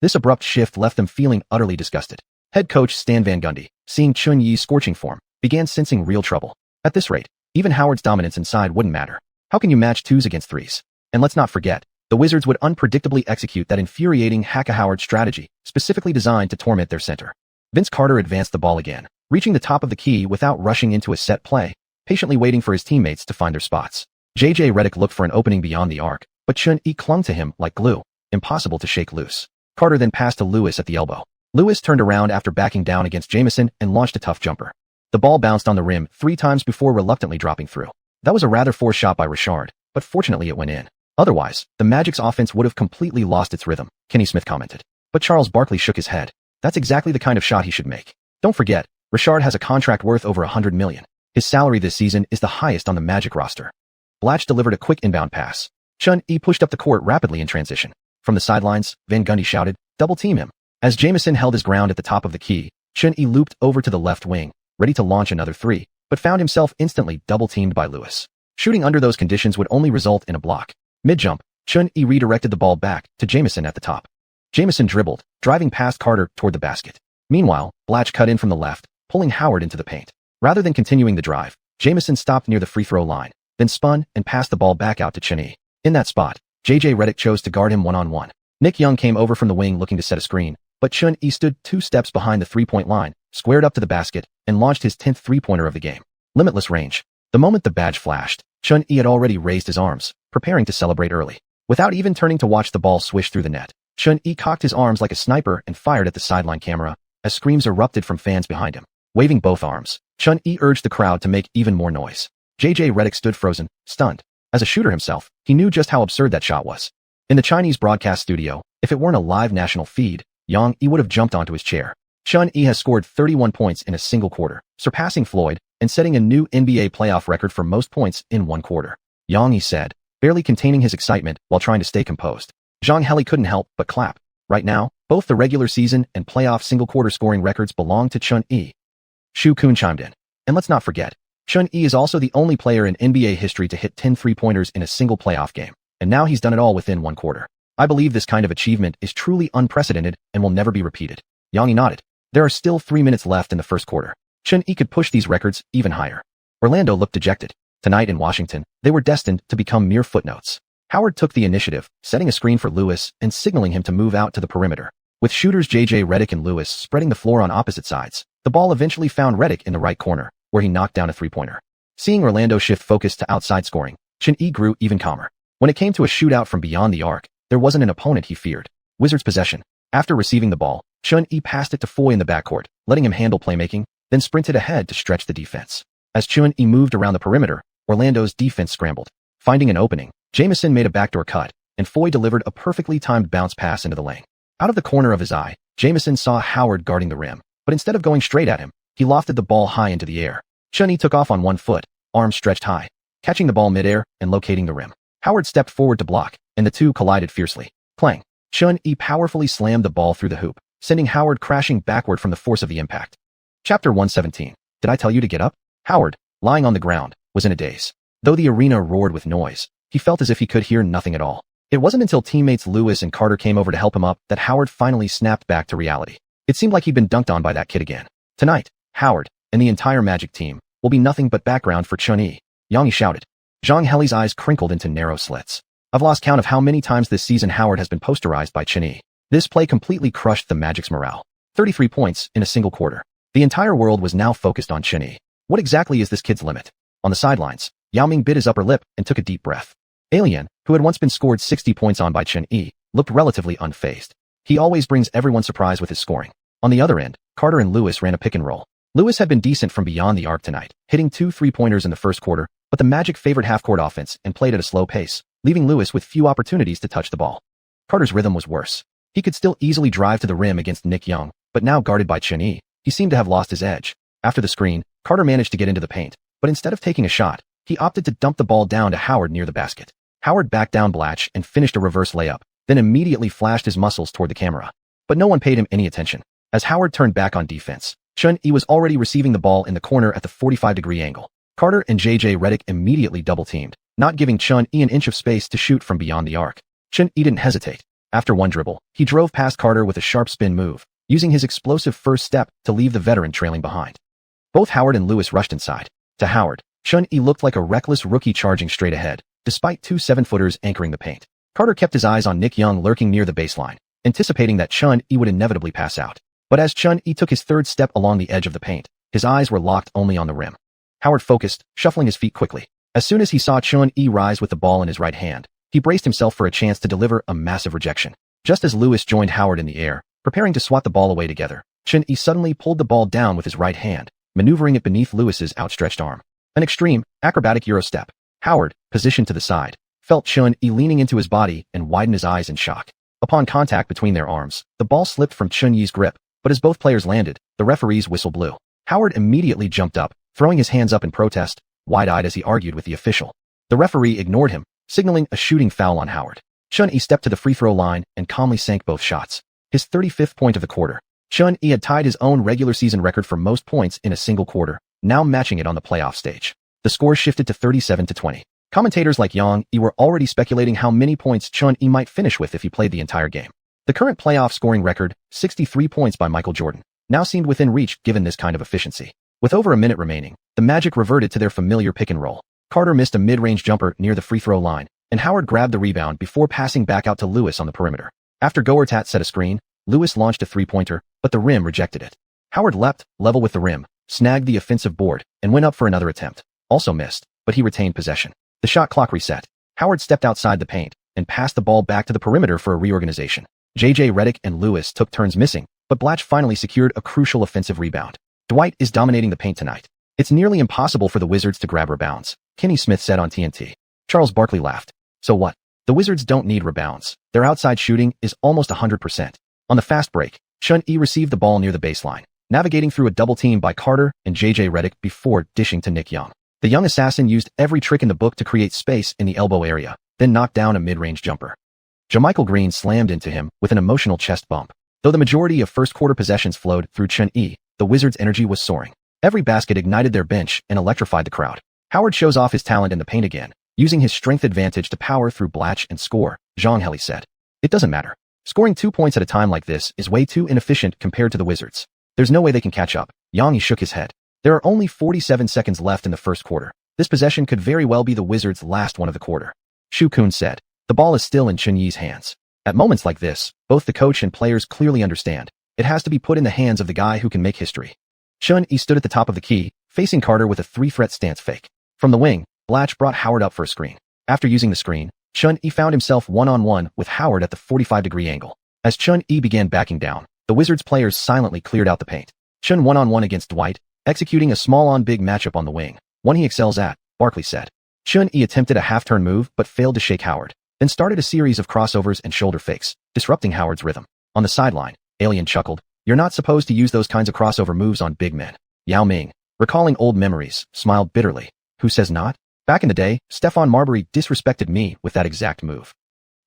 This abrupt shift left them feeling utterly disgusted. Head coach Stan Van Gundy, seeing Xian scorching form, began sensing real trouble. At this rate, even Howard's dominance inside wouldn't matter. How can you match twos against threes? And let's not forget, the Wizards would unpredictably execute that infuriating hack-a-Howard strategy, specifically designed to torment their center. Vince Carter advanced the ball again, reaching the top of the key without rushing into a set play, patiently waiting for his teammates to find their spots. J.J. Redick looked for an opening beyond the arc, but Xian clung to him like glue, impossible to shake loose. Carter then passed to Lewis at the elbow. Lewis turned around after backing down against Jamison and launched a tough jumper. The ball bounced on the rim 3 times before reluctantly dropping through. That was a rather forced shot by Richard, but fortunately it went in. Otherwise, the Magic's offense would have completely lost its rhythm, Kenny Smith commented. But Charles Barkley shook his head. That's exactly the kind of shot he should make. Don't forget, Richard has a contract worth over $100 million. His salary this season is the highest on the Magic roster. Blatch delivered a quick inbound pass. Xian pushed up the court rapidly in transition. From the sidelines, Van Gundy shouted, "Double team him." As Jamison held his ground at the top of the key, Xian looped over to the left wing, ready to launch another three, but found himself instantly double-teamed by Lewis. Shooting under those conditions would only result in a block. Mid-jump, Xian redirected the ball back to Jamison at the top. Jamison dribbled, driving past Carter toward the basket. Meanwhile, Blatch cut in from the left, pulling Howard into the paint. Rather than continuing the drive, Jamison stopped near the free throw line, then spun and passed the ball back out to Xian. In that spot, J.J. Redick chose to guard him one-on-one. Nick Young came over from the wing looking to set a screen, but Xian stood 2 steps behind the three-point line, squared up to the basket, and launched his 10th three-pointer of the game. Limitless range. The moment the badge flashed, Xian had already raised his arms, preparing to celebrate early. Without even turning to watch the ball swish through the net, Xian cocked his arms like a sniper and fired at the sideline camera, as screams erupted from fans behind him. Waving both arms, Xian urged the crowd to make even more noise. J.J. Redick stood frozen, stunned. As a shooter himself, he knew just how absurd that shot was. In the Chinese broadcast studio, if it weren't a live national feed, Yang would have jumped onto his chair. Xian has scored 31 points in a single quarter, surpassing Floyd and setting a new NBA playoff record for most points in one quarter. Yang said, barely containing his excitement while trying to stay composed. Zhang Heli couldn't help but clap. Right now, both the regular season and playoff single-quarter scoring records belong to Xian. Shu Kun chimed in. And let's not forget, Xian is also the only player in NBA history to hit 10 three-pointers in a single playoff game, and now he's done it all within one quarter. I believe this kind of achievement is truly unprecedented and will never be repeated. Yang nodded. There are still 3 minutes left in the first quarter. Xian could push these records even higher. Orlando looked dejected. Tonight in Washington, they were destined to become mere footnotes. Howard took the initiative, setting a screen for Lewis and signaling him to move out to the perimeter. With shooters J.J. Redick and Lewis spreading the floor on opposite sides, the ball eventually found Redick in the right corner, where he knocked down a three-pointer. Seeing Orlando shift focus to outside scoring, Xian grew even calmer. When it came to a shootout from beyond the arc, there wasn't an opponent he feared. Wizards possession. After receiving the ball, Xian passed it to Foy in the backcourt, letting him handle playmaking, then sprinted ahead to stretch the defense. As Xian moved around the perimeter, Orlando's defense scrambled. Finding an opening, Jamison made a backdoor cut, and Foy delivered a perfectly timed bounce pass into the lane. Out of the corner of his eye, Jamison saw Howard guarding the rim, but instead of going straight at him, he lofted the ball high into the air. Xian took off on one foot, arms stretched high, catching the ball midair and locating the rim. Howard stepped forward to block, and the two collided fiercely. Clang! Xian powerfully slammed the ball through the hoop, sending Howard crashing backward from the force of the impact. Chapter 117. Did I tell you to get up? Howard, lying on the ground, was in a daze. Though the arena roared with noise, he felt as if he could hear nothing at all. It wasn't until teammates Lewis and Carter came over to help him up that Howard finally snapped back to reality. It seemed like he'd been dunked on by that kid again. Tonight, Howard, and the entire Magic team, will be nothing but background for Xian. Yang shouted. Xianxia's eyes crinkled into narrow slits. I've lost count of how many times this season Howard has been posterized by Qianyi. This play completely crushed the Magic's morale. 33 points in a single quarter. The entire world was now focused on Qianyi. What exactly is this kid's limit? On the sidelines, Yao Ming bit his upper lip and took a deep breath. Alien, who had once been scored 60 points on by Qianyi, looked relatively unfazed. He always brings everyone surprise with his scoring. On the other end, Carter and Lewis ran a pick and roll. Lewis had been decent from beyond the arc tonight, hitting 2 3-pointers in the first quarter, but the Magic favored half-court offense and played at a slow pace, leaving Lewis with few opportunities to touch the ball. Carter's rhythm was worse. He could still easily drive to the rim against Nick Young, but now guarded by Qianyi, he seemed to have lost his edge. After the screen, Carter managed to get into the paint, but instead of taking a shot, he opted to dump the ball down to Howard near the basket. Howard backed down Blatch and finished a reverse layup, then immediately flashed his muscles toward the camera. But no one paid him any attention. As Howard turned back on defense, Qianyi was already receiving the ball in the corner at the 45-degree angle. Carter and J.J. Redick immediately double-teamed, not giving Qianyi an inch of space to shoot from beyond the arc. Qianyi didn't hesitate. After one dribble, he drove past Carter with a sharp spin move, using his explosive first step to leave the veteran trailing behind. Both Howard and Lewis rushed inside. To Howard, Qianyi looked like a reckless rookie charging straight ahead, despite 2 7-footers anchoring the paint. Carter kept his eyes on Nick Young lurking near the baseline, anticipating that Qianyi would inevitably pass out. But as Qianyi took his third step along the edge of the paint, his eyes were locked only on the rim. Howard focused, shuffling his feet quickly. As soon as he saw Qianyi rise with the ball in his right hand, he braced himself for a chance to deliver a massive rejection. Just as Lewis joined Howard in the air, preparing to swat the ball away together, Qianyi suddenly pulled the ball down with his right hand, maneuvering it beneath Lewis's outstretched arm. An extreme, acrobatic Euro step. Howard, positioned to the side, felt Qianyi leaning into his body and widened his eyes in shock. Upon contact between their arms, the ball slipped from Qianyi's grip, but as both players landed, the referee's whistle blew. Howard immediately jumped up, throwing his hands up in protest, wide-eyed as he argued with the official. The referee ignored him, signaling a shooting foul on Howard. Qianyi stepped to the free throw line and calmly sank both shots. His 35th point of the quarter. Qianyi had tied his own regular season record for most points in a single quarter, now matching it on the playoff stage. The score shifted to 37-20. Commentators like Yang Yi were already speculating how many points Qianyi might finish with if he played the entire game. The current playoff scoring record, 63 points by Michael Jordan, now seemed within reach given this kind of efficiency. With over a minute remaining, the Magic reverted to their familiar pick and roll. Carter missed a mid-range jumper near the free throw line, and Howard grabbed the rebound before passing back out to Lewis on the perimeter. After Goertat set a screen, Lewis launched a three-pointer, but the rim rejected it. Howard leapt, level with the rim, snagged the offensive board, and went up for another attempt. Also missed, but he retained possession. The shot clock reset. Howard stepped outside the paint and passed the ball back to the perimeter for a reorganization. J.J. Redick and Lewis took turns missing, but Blatch finally secured a crucial offensive rebound. Dwight is dominating the paint tonight. It's nearly impossible for the Wizards to grab rebounds, Kenny Smith said on TNT. Charles Barkley laughed. So what? The Wizards don't need rebounds. Their outside shooting is almost 100%. On the fast break, Qianyi received the ball near the baseline, navigating through a double team by Carter and J.J. Redick before dishing to Nick Young. The young assassin used every trick in the book to create space in the elbow area, then knocked down a mid-range jumper. Jermichael Green slammed into him with an emotional chest bump. Though the majority of first-quarter possessions flowed through Qianyi, the Wizards' energy was soaring. Every basket ignited their bench and electrified the crowd. Howard shows off his talent in the paint again, using his strength advantage to power through Blatch and score, Xianxia said. It doesn't matter. Scoring 2 points at a time like this is way too inefficient compared to the Wizards. There's no way they can catch up. Yang Yi shook his head. There are only 47 seconds left in the first quarter. This possession could very well be the Wizards' last one of the quarter. Xuanhuan said. The ball is still in Qianyi's hands. At moments like this, both the coach and players clearly understand. It has to be put in the hands of the guy who can make history. Qianyi stood at the top of the key, facing Carter with a 3-threat stance fake. From the wing, Blatch brought Howard up for a screen. After using the screen, Qianyi found himself one-on-one with Howard at the 45-degree angle. As Qianyi began backing down, the Wizards players silently cleared out the paint. Qianyi one-on-one against Dwight, executing a small-on-big matchup on the wing. One he excels at, Barkley said. Qianyi attempted a half-turn move but failed to shake Howard, then started a series of crossovers and shoulder fakes, disrupting Howard's rhythm. On the sideline, Alien chuckled. You're not supposed to use those kinds of crossover moves on big men. Yao Ming, recalling old memories, smiled bitterly. Who says not? Back in the day, Stephon Marbury disrespected me with that exact move.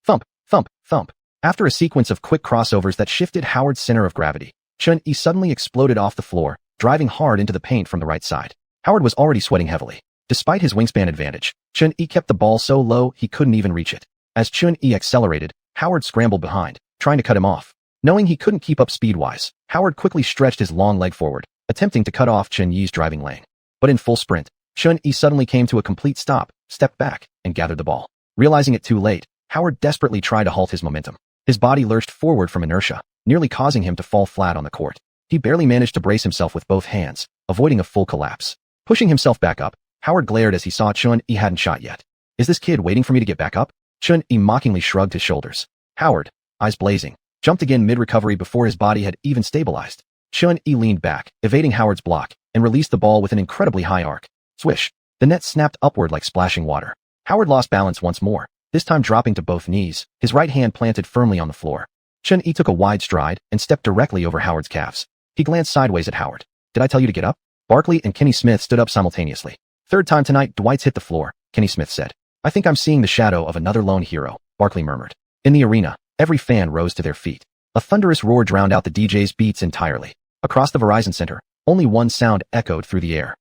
Thump, thump, thump. After a sequence of quick crossovers that shifted Howard's center of gravity, Qianyi suddenly exploded off the floor, driving hard into the paint from the right side. Howard was already sweating heavily. Despite his wingspan advantage, Qianyi kept the ball so low he couldn't even reach it. As Qianyi accelerated, Howard scrambled behind, trying to cut him off. Knowing he couldn't keep up speed-wise, Howard quickly stretched his long leg forward, attempting to cut off Qianyi's driving lane. But in full sprint, Qianyi suddenly came to a complete stop, stepped back, and gathered the ball. Realizing it too late, Howard desperately tried to halt his momentum. His body lurched forward from inertia, nearly causing him to fall flat on the court. He barely managed to brace himself with both hands, avoiding a full collapse. Pushing himself back up, Howard glared as he saw Xuan-Yi hadn't shot yet. Is this kid waiting for me to get back up? Xuan-Yi mockingly shrugged his shoulders. Howard, eyes blazing, jumped again mid-recovery before his body had even stabilized. Xuan-Yi leaned back, evading Howard's block, and released the ball with an incredibly high arc. Swish. The net snapped upward like splashing water. Howard lost balance once more, this time dropping to both knees, his right hand planted firmly on the floor. Xuan-Yi took a wide stride and stepped directly over Howard's calves. He glanced sideways at Howard. Did I tell you to get up? Barkley and Kenny Smith stood up simultaneously. Third time tonight, Dwight's hit the floor, Kenny Smith said. I think I'm seeing the shadow of another lone hero, Barkley murmured. In the arena, every fan rose to their feet. A thunderous roar drowned out the DJ's beats entirely. Across the Verizon Center, only one sound echoed through the air.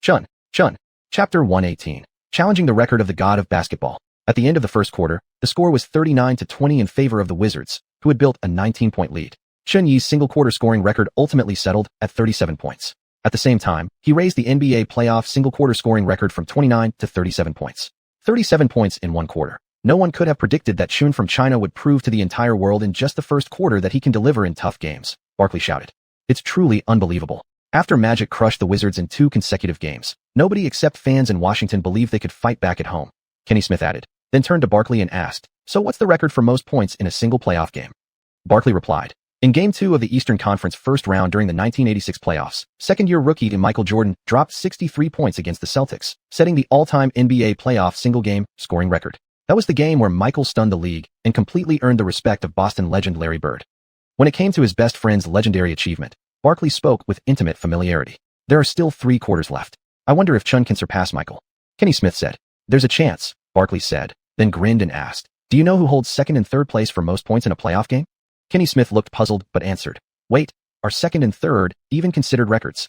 Chun, Chun. Chapter 118. Challenging the record of the god of basketball. At the end of the first quarter, the score was 39-20 in favor of the Wizards, who had built a 19-point lead. Xuan-Yi's single-quarter scoring record ultimately settled at 37 points. At the same time, he raised the NBA playoff single-quarter scoring record from 29 to 37 points. 37 points in one quarter. No one could have predicted that Xun from China would prove to the entire world in just the first quarter that he can deliver in tough games, Barkley shouted. It's truly unbelievable. After Magic crushed the Wizards in 2 consecutive games, nobody except fans in Washington believed they could fight back at home, Kenny Smith added, then turned to Barkley and asked, so what's the record for most points in a single playoff game? Barkley replied, in Game 2 of the Eastern Conference first round during the 1986 playoffs, second-year rookie Michael Jordan dropped 63 points against the Celtics, setting the all-time NBA playoff single-game scoring record. That was the game where Michael stunned the league and completely earned the respect of Boston legend Larry Bird. When it came to his best friend's legendary achievement, Barkley spoke with intimate familiarity. There are still 3 quarters left. I wonder if Chun can surpass Michael. Kenny Smith said. There's a chance, Barkley said, then grinned and asked, do you know who holds second and third place for most points in a playoff game? Kenny Smith looked puzzled but answered, wait, are second and third even considered records?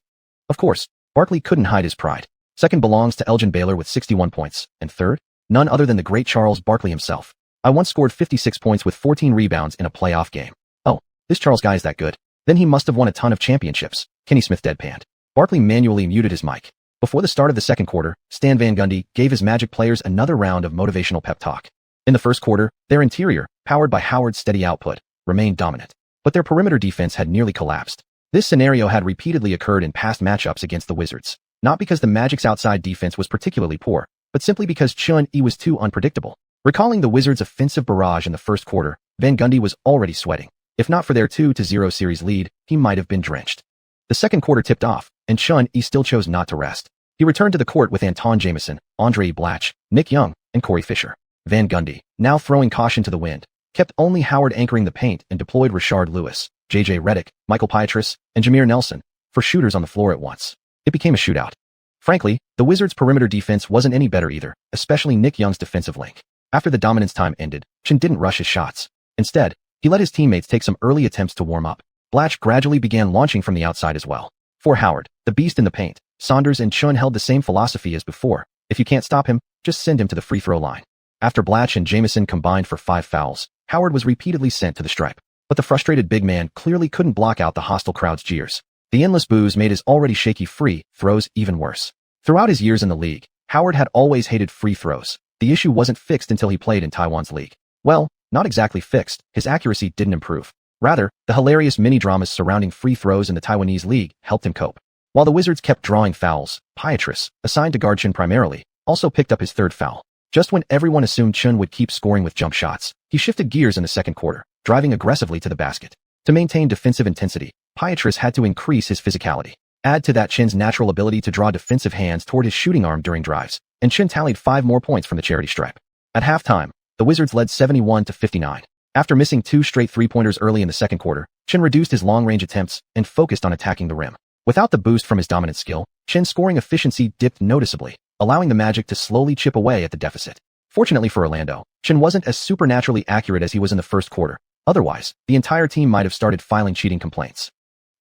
Of course, Barkley couldn't hide his pride. Second belongs to Elgin Baylor with 61 points, and third? None other than the great Charles Barkley himself. I once scored 56 points with 14 rebounds in a playoff game. Oh, this Charles guy is that good. Then he must have won a ton of championships, Kenny Smith deadpanned. Barkley manually muted his mic. Before the start of the second quarter, Stan Van Gundy gave his Magic players another round of motivational pep talk. In the first quarter, their interior, powered by Howard's steady output, remained dominant. But their perimeter defense had nearly collapsed. This scenario had repeatedly occurred in past matchups against the Wizards. Not because the Magic's outside defense was particularly poor, but simply because Xuan-Yi was too unpredictable. Recalling the Wizards' offensive barrage in the first quarter, Van Gundy was already sweating. If not for their 2-0 series lead, he might have been drenched. The second quarter tipped off, and Xuan-Yi still chose not to rest. He returned to the court with Anton Jameson, Andre Blatch, Nick Young, and Corey Fisher. Van Gundy, now throwing caution to the wind, kept only Howard anchoring the paint and deployed Rashard Lewis, J.J. Redick, Michael Pietrus, and Jameer Nelson for shooters on the floor at once. It became a shootout. Frankly, the Wizards' perimeter defense wasn't any better either, especially Nick Young's defensive link. After the dominance time ended, Chen didn't rush his shots. Instead, he let his teammates take some early attempts to warm up. Blatch gradually began launching from the outside as well. For Howard, the beast in the paint, Saunders and Chun held the same philosophy as before. If you can't stop him, just send him to the free throw line. After Blatch and Jameson combined for 5 fouls, Howard was repeatedly sent to the stripe. But the frustrated big man clearly couldn't block out the hostile crowd's jeers. The endless boos made his already shaky free throws even worse. Throughout his years in the league, Howard had always hated free throws. The issue wasn't fixed until he played in Taiwan's league. Well, not exactly fixed, his accuracy didn't improve. Rather, the hilarious mini-dramas surrounding free throws in the Taiwanese league helped him cope. While the Wizards kept drawing fouls, Pietrus, assigned to guard Chun primarily, also picked up his third foul. Just when everyone assumed Chun would keep scoring with jump shots, he shifted gears in the second quarter, driving aggressively to the basket. To maintain defensive intensity, Pietrus had to increase his physicality. Add to that Chin's natural ability to draw defensive hands toward his shooting arm during drives, and Chin tallied 5 more points from the charity stripe. At halftime, the Wizards led 71-59. After missing 2 straight three-pointers early in the second quarter, Chin reduced his long-range attempts and focused on attacking the rim. Without the boost from his dominant skill, Chin's scoring efficiency dipped noticeably, allowing the Magic to slowly chip away at the deficit. Fortunately for Orlando, Chin wasn't as supernaturally accurate as he was in the first quarter. Otherwise, the entire team might have started filing cheating complaints.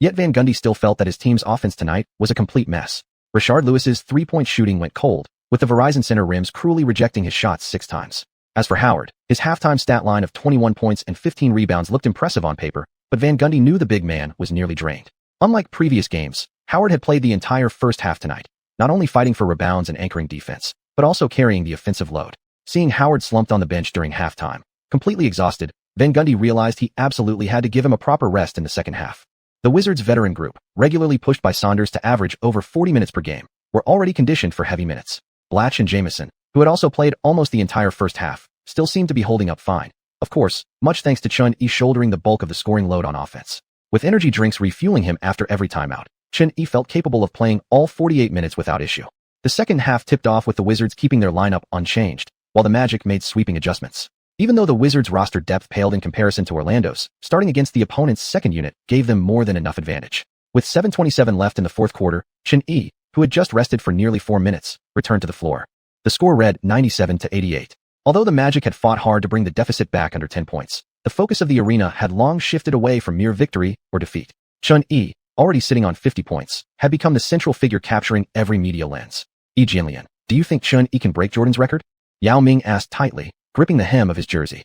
Yet Van Gundy still felt that his team's offense tonight was a complete mess. Rashard Lewis's three-point shooting went cold, with the Verizon Center rims cruelly rejecting his shots 6 times. As for Howard, his halftime stat line of 21 points and 15 rebounds looked impressive on paper, but Van Gundy knew the big man was nearly drained. Unlike previous games, Howard had played the entire first half tonight, not only fighting for rebounds and anchoring defense, but also carrying the offensive load. Seeing Howard slumped on the bench during halftime, completely exhausted, Van Gundy realized he absolutely had to give him a proper rest in the second half. The Wizards' veteran group, regularly pushed by Saunders to average over 40 minutes per game, were already conditioned for heavy minutes. Blatche and Jamison, who had also played almost the entire first half, still seemed to be holding up fine. Of course, much thanks to Chun-Yi shouldering the bulk of the scoring load on offense. With energy drinks refueling him after every timeout, Chun-Yi felt capable of playing all 48 minutes without issue. The second half tipped off with the Wizards keeping their lineup unchanged, while the Magic made sweeping adjustments. Even though the Wizards' roster depth paled in comparison to Orlando's, starting against the opponent's second unit gave them more than enough advantage. With 7:27 left in the fourth quarter, Chun-Yi, who had just rested for nearly 4 minutes, returned to the floor. The score read 97-88. Although the Magic had fought hard to bring the deficit back under 10 points, the focus of the arena had long shifted away from mere victory or defeat. Chun-Yi, already sitting on 50 points, had become the central figure capturing every media lens. Xianlian, do you think Chun-Yi can break Jordan's record? Yao Ming asked tightly, gripping the hem of his jersey.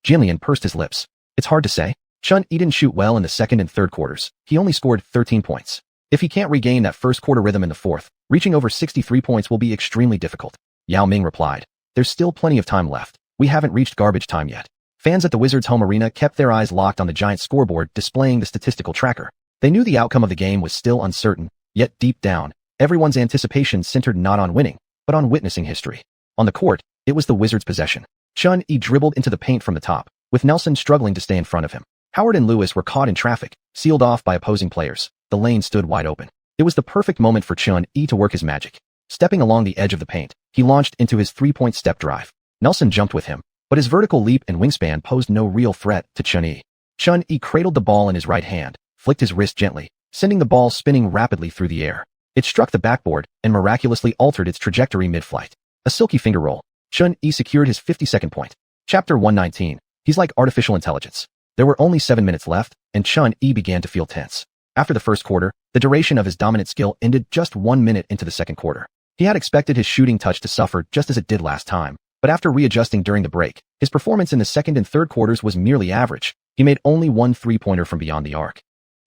Xianlian pursed his lips. It's hard to say. Chun-Yi didn't shoot well in the second and third quarters. He only scored 13 points. If he can't regain that first quarter rhythm in the fourth, reaching over 63 points will be extremely difficult. Yao Ming replied. There's still plenty of time left. We haven't reached garbage time yet. Fans at the Wizards' home arena kept their eyes locked on the giant scoreboard displaying the statistical tracker. They knew the outcome of the game was still uncertain, yet deep down, everyone's anticipation centered not on winning, but on witnessing history. On the court, it was the Wizards' possession. Chun-Yi dribbled into the paint from the top, with Nelson struggling to stay in front of him. Howard and Lewis were caught in traffic, sealed off by opposing players. The lane stood wide open. It was the perfect moment for Chun-Yi to work his magic. Stepping along the edge of the paint, he launched into his three-point step drive. Nelson jumped with him, but his vertical leap and wingspan posed no real threat to Chun-Yi. Chun-Yi cradled the ball in his right hand, flicked his wrist gently, sending the ball spinning rapidly through the air. It struck the backboard and miraculously altered its trajectory mid-flight. A silky finger roll. Chun-Yi secured his 52nd point. Chapter 119. He's like artificial intelligence. There were only 7 minutes left, and Chun-Yi began to feel tense. After the first quarter, the duration of his dominant skill ended just 1 minute into the second quarter. He had expected his shooting touch to suffer just as it did last time, but after readjusting during the break, his performance in the second and third quarters was merely average. He made only one three-pointer from beyond the arc.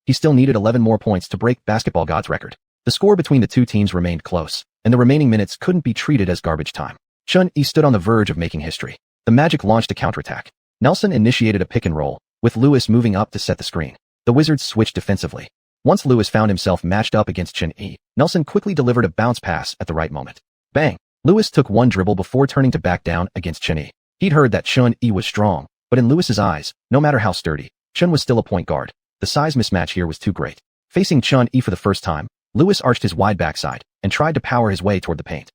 He still needed 11 more points to break Basketball God's record. The score between the two teams remained close, and the remaining minutes couldn't be treated as garbage time. Chun-Yi stood on the verge of making history. The Magic launched a counterattack. Nelson initiated a pick and roll, with Lewis moving up to set the screen. The Wizards switched defensively. Once Lewis found himself matched up against Chun-Yi, Nelson quickly delivered a bounce pass at the right moment. Bang! Lewis took one dribble before turning to back down against Chun-Yi. He'd heard that Chun-Yi was strong, but in Lewis's eyes, no matter how sturdy, Chun was still a point guard. The size mismatch here was too great. Facing Chun-Yi for the first time, Lewis arched his wide backside and tried to power his way toward the paint.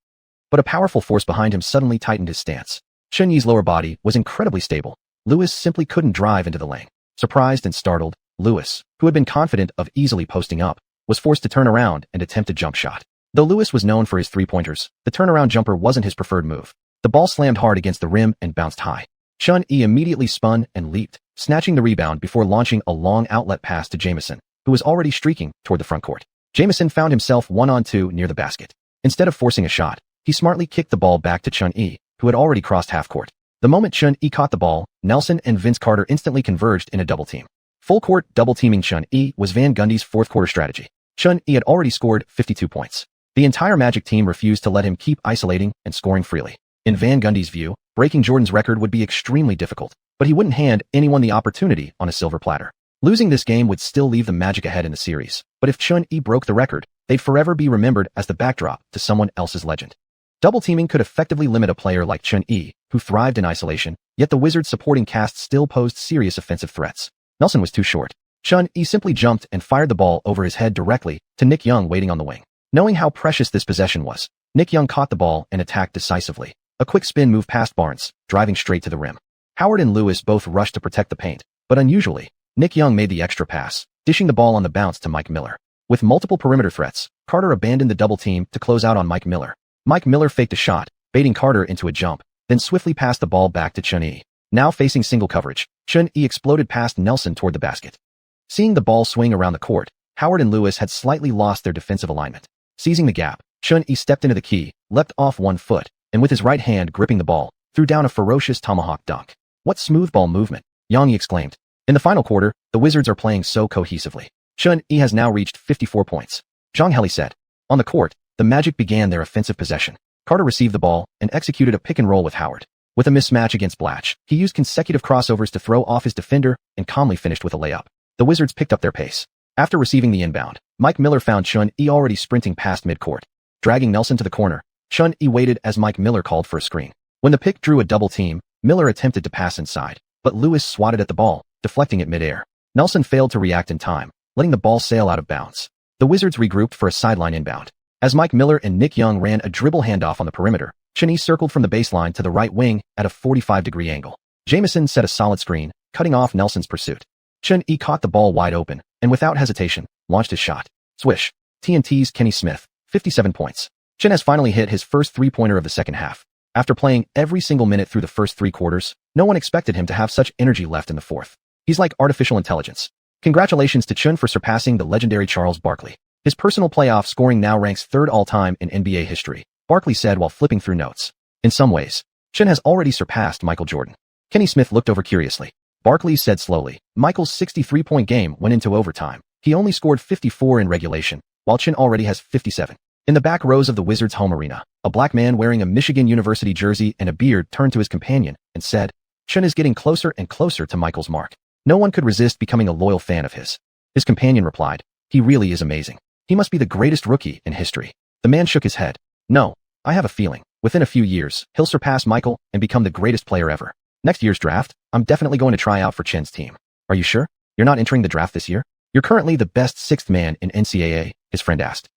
But a powerful force behind him suddenly tightened his stance. Chun-Yi's lower body was incredibly stable. Lewis simply couldn't drive into the lane. Surprised and startled, Lewis, who had been confident of easily posting up, was forced to turn around and attempt a jump shot. Though Lewis was known for his three-pointers, the turnaround jumper wasn't his preferred move. The ball slammed hard against the rim and bounced high. Chun-Yi immediately spun and leaped, snatching the rebound before launching a long outlet pass to Jamison, who was already streaking toward the front court. Jamison found himself 1-on-2 near the basket. Instead of forcing a shot, he smartly kicked the ball back to Chun-Yi, who had already crossed half-court. The moment Chun-Yi caught the ball, Nelson and Vince Carter instantly converged in a double team. Full-court double-teaming Chun-Yi was Van Gundy's fourth-quarter strategy. Chun-Yi had already scored 52 points. The entire Magic team refused to let him keep isolating and scoring freely. In Van Gundy's view, breaking Jordan's record would be extremely difficult, but he wouldn't hand anyone the opportunity on a silver platter. Losing this game would still leave the Magic ahead in the series, but if Chun-Yi broke the record, they'd forever be remembered as the backdrop to someone else's legend. Double-teaming could effectively limit a player like Chun-Yi, who thrived in isolation, yet the Wizards' supporting cast still posed serious offensive threats. Nelson was too short. Chun-Yi simply jumped and fired the ball over his head directly to Nick Young waiting on the wing. Knowing how precious this possession was, Nick Young caught the ball and attacked decisively. A quick spin move past Barnes, driving straight to the rim. Howard and Lewis both rushed to protect the paint, but unusually, Nick Young made the extra pass, dishing the ball on the bounce to Mike Miller. With multiple perimeter threats, Carter abandoned the double team to close out on Mike Miller. Mike Miller faked a shot, baiting Carter into a jump, then swiftly passed the ball back to Chun-Yi. Now facing single coverage, Chun-Yi exploded past Nelson toward the basket. Seeing the ball swing around the court, Howard and Lewis had slightly lost their defensive alignment. Seizing the gap, Chun-Yi stepped into the key, leapt off 1 foot, and with his right hand gripping the ball, threw down a ferocious tomahawk dunk. What smooth ball movement, Yang exclaimed. In the final quarter, the Wizards are playing so cohesively. Chun-Yi has now reached 54 points. Zhang Heli said. On the court, the Magic began their offensive possession. Carter received the ball and executed a pick and roll with Howard. With a mismatch against Blatch, he used consecutive crossovers to throw off his defender and calmly finished with a layup. The Wizards picked up their pace. After receiving the inbound, Mike Miller found Xuan already sprinting past midcourt. Dragging Nelson to the corner, Xuan waited as Mike Miller called for a screen. When the pick drew a double team, Miller attempted to pass inside, but Lewis swatted at the ball, deflecting it midair. Nelson failed to react in time, letting the ball sail out of bounds. The Wizards regrouped for a sideline inbound. As Mike Miller and Nick Young ran a dribble handoff on the perimeter, Xuan circled from the baseline to the right wing at a 45-degree angle. Jamison set a solid screen, cutting off Nelson's pursuit. Xuan caught the ball wide open, and without hesitation, launched his shot. Swish. TNT's Kenny Smith, 57 points. Xuan has finally hit his first three-pointer of the second half. After playing every single minute through the first three quarters, no one expected him to have such energy left in the fourth. He's like artificial intelligence. Congratulations to Xuan for surpassing the legendary Charles Barkley. His personal playoff scoring now ranks third all-time in NBA history, Barkley said while flipping through notes. In some ways, Xuan has already surpassed Michael Jordan. Kenny Smith looked over curiously. Barkley said slowly, Michael's 63-point game went into overtime. He only scored 54 in regulation, while Xuan already has 57. In the back rows of the Wizards' home arena, a black man wearing a Michigan University jersey and a beard turned to his companion and said, Xuan is getting closer and closer to Michael's mark. No one could resist becoming a loyal fan of his. His companion replied, he really is amazing. He must be the greatest rookie in history. The man shook his head. No, I have a feeling, within a few years, he'll surpass Michael and become the greatest player ever. Next year's draft, I'm definitely going to try out for Xuan's team. Are you sure? You're not entering the draft this year? You're currently the best sixth man in NCAA, his friend asked.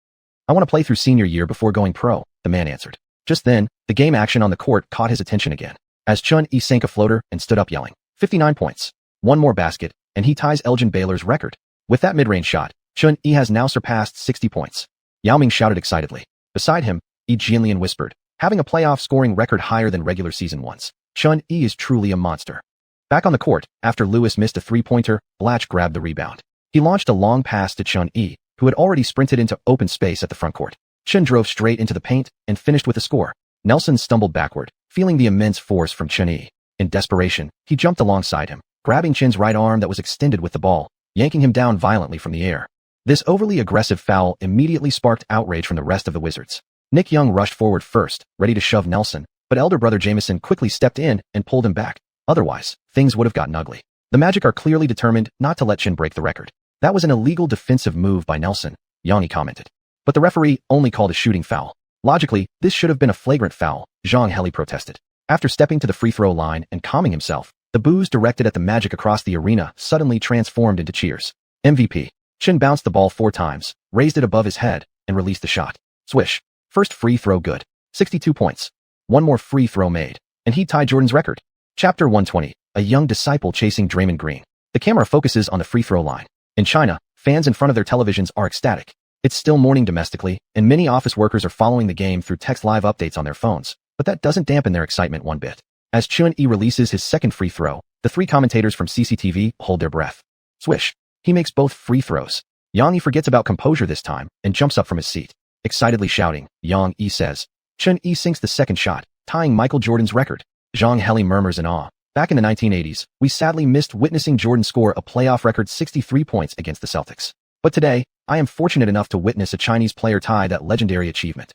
I want to play through senior year before going pro, the man answered. Just then, the game action on the court caught his attention again, as Xuan sank a floater and stood up yelling, 59 points. One more basket, and he ties Elgin Baylor's record. With that mid-range shot, Xuan has now surpassed 60 points. Yao Ming shouted excitedly. Beside him, Jianlian whispered, having a playoff scoring record higher than regular season ones. Xuan is truly a monster. Back on the court, after Lewis missed a three-pointer, Blatch grabbed the rebound. He launched a long pass to Xuan, who had already sprinted into open space at the front court. Xuan drove straight into the paint and finished with a score. Nelson stumbled backward, feeling the immense force from Xuan. In desperation, he jumped alongside him, grabbing Xuan's right arm that was extended with the ball, yanking him down violently from the air. This overly aggressive foul immediately sparked outrage from the rest of the Wizards. Nick Young rushed forward first, ready to shove Nelson, but elder brother Jamison quickly stepped in and pulled him back. Otherwise, things would have gotten ugly. The Magic are clearly determined not to let Xuan break the record. That was an illegal defensive move by Nelson, Yang commented. But the referee only called a shooting foul. Logically, this should have been a flagrant foul, Zhang Heli protested. After stepping to the free throw line and calming himself, the boos directed at the Magic across the arena suddenly transformed into cheers. MVP. Xuan bounced the ball 4 times, raised it above his head, and released the shot. Swish. First free throw good. 62 points. One more free throw made, and he tied Jordan's record. Chapter 120. A young disciple chasing Draymond Green. The camera focuses on the free throw line. In China, fans in front of their televisions are ecstatic. It's still morning domestically, and many office workers are following the game through text live updates on their phones, but that doesn't dampen their excitement one bit. As Xuan releases his second free throw, the 3 commentators from CCTV hold their breath. Swish. He makes both free throws. Yang forgets about composure this time and jumps up from his seat. Excitedly shouting, Yang says. Xuan sinks the second shot, tying Michael Jordan's record. Zhang Heli murmurs in awe. Back in the 1980s, we sadly missed witnessing Jordan score a playoff record 63 points against the Celtics. But today, I am fortunate enough to witness a Chinese player tie that legendary achievement.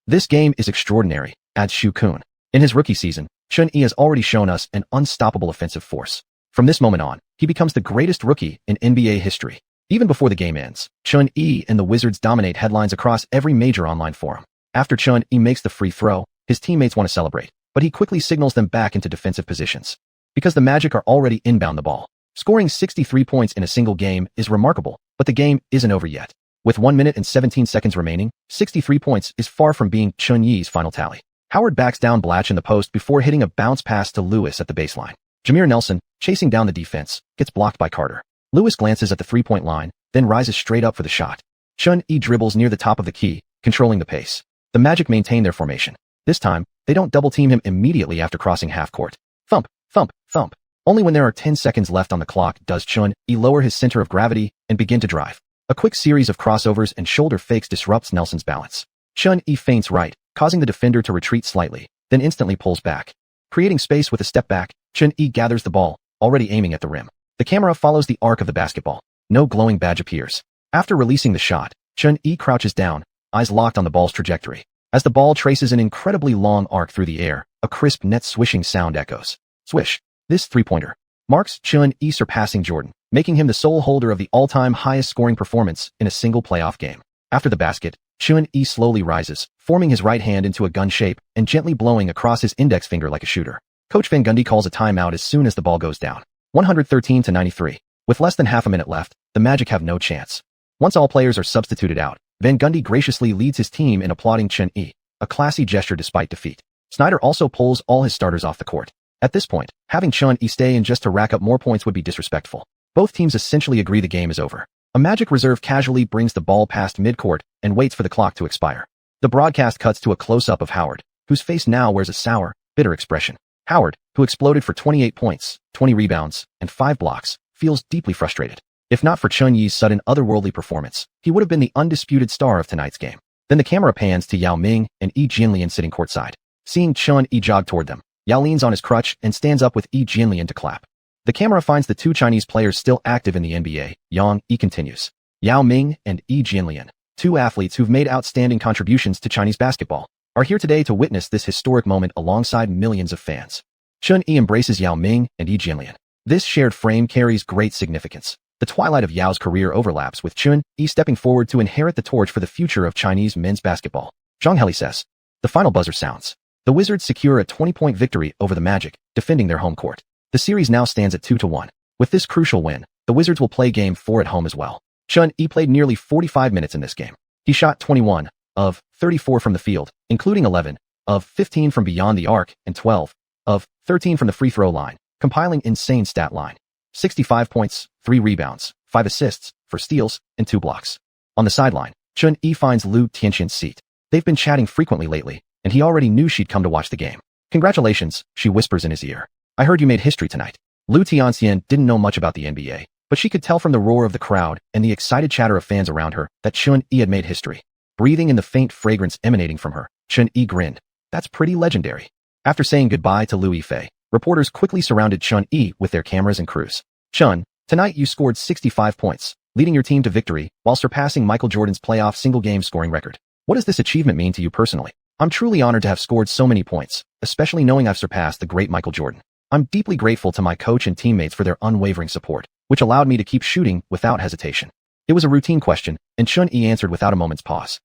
This game is extraordinary, adds Xu Kun. In his rookie season, Xuan has already shown us an unstoppable offensive force. From this moment on, he becomes the greatest rookie in NBA history. Even before the game ends, Xuan and the Wizards dominate headlines across every major online forum. After Xuan makes the free throw, his teammates want to celebrate, but he quickly signals them back into defensive positions. Because the Magic are already inbound the ball. Scoring 63 points in a single game is remarkable, but the game isn't over yet. With 1 minute and 17 seconds remaining, 63 points is far from being Xuan's final tally. Howard backs down Blatch in the post before hitting a bounce pass to Lewis at the baseline. Jameer Nelson, chasing down the defense, gets blocked by Carter. Lewis glances at the three-point line, then rises straight up for the shot. Xuan dribbles near the top of the key, controlling the pace. The Magic maintain their formation. This time, they don't double-team him immediately after crossing half-court. Thump, thump, thump. Only when there are 10 seconds left on the clock does Xuan lower his center of gravity and begin to drive. A quick series of crossovers and shoulder fakes disrupts Nelson's balance. Xuan feints right, causing the defender to retreat slightly, then instantly pulls back. Creating space with a step back, Xuan gathers the ball, already aiming at the rim. The camera follows the arc of the basketball. No glowing badge appears. After releasing the shot, Xuan crouches down, eyes locked on the ball's trajectory. As the ball traces an incredibly long arc through the air, a crisp net swishing sound echoes. Swish. This three-pointer marks Xuan surpassing Jordan, making him the sole holder of the all-time highest scoring performance in a single playoff game. After the basket, Xuan slowly rises, forming his right hand into a gun shape and gently blowing across his index finger like a shooter. Coach Van Gundy calls a timeout as soon as the ball goes down. 113-93. With less than half a minute left, the Magic have no chance. Once all players are substituted out, Van Gundy graciously leads his team in applauding Xuan, a classy gesture despite defeat. Snyder also pulls all his starters off the court. At this point, having Xuan stay in just to rack up more points would be disrespectful. Both teams essentially agree the game is over. A Magic reserve casually brings the ball past midcourt and waits for the clock to expire. The broadcast cuts to a close-up of Howard, whose face now wears a sour, bitter expression. Howard, who exploded for 28 points, 20 rebounds, and 5 blocks, feels deeply frustrated. If not for Xuan's sudden otherworldly performance, he would have been the undisputed star of tonight's game. Then the camera pans to Yao Ming and Yi Jianlian sitting courtside. Seeing Xuan jog toward them, Yao leans on his crutch and stands up with Yi Jianlian to clap. The camera finds the two Chinese players still active in the NBA. Yang Yi continues. Yao Ming and Yi Jianlian, two athletes who've made outstanding contributions to Chinese basketball, are here today to witness this historic moment alongside millions of fans. Xuan embraces Yao Ming and Yi Jianlian. This shared frame carries great significance. The twilight of Yao's career overlaps with Xuan stepping forward to inherit the torch for the future of Chinese men's basketball. Zhang Heli says. The final buzzer sounds. The Wizards secure a 20-point victory over the Magic, defending their home court. The series now stands at 2-1. With this crucial win, the Wizards will play Game 4 at home as well. Xuan played nearly 45 minutes in this game. He shot 21 of 34 from the field, including 11 of 15 from beyond the arc and 12 of 13 from the free throw line, compiling insane stat line. 65 points, 3 rebounds, 5 assists, 4 steals, and 2 blocks. On the sideline, Xuan finds Liu Tianxian's seat. They've been chatting frequently lately, and he already knew she'd come to watch the game. Congratulations, she whispers in his ear. I heard you made history tonight. Liu Tianxian didn't know much about the NBA, but she could tell from the roar of the crowd and the excited chatter of fans around her that Xuan had made history. Breathing in the faint fragrance emanating from her, Xuan grinned. That's pretty legendary. After saying goodbye to Liu Yifei, reporters quickly surrounded Xuan with their cameras and crews. Xuan, tonight you scored 65 points, leading your team to victory while surpassing Michael Jordan's playoff single-game scoring record. What does this achievement mean to you personally? I'm truly honored to have scored so many points, especially knowing I've surpassed the great Michael Jordan. I'm deeply grateful to my coach and teammates for their unwavering support, which allowed me to keep shooting without hesitation. It was a routine question, and Xuan answered without a moment's pause.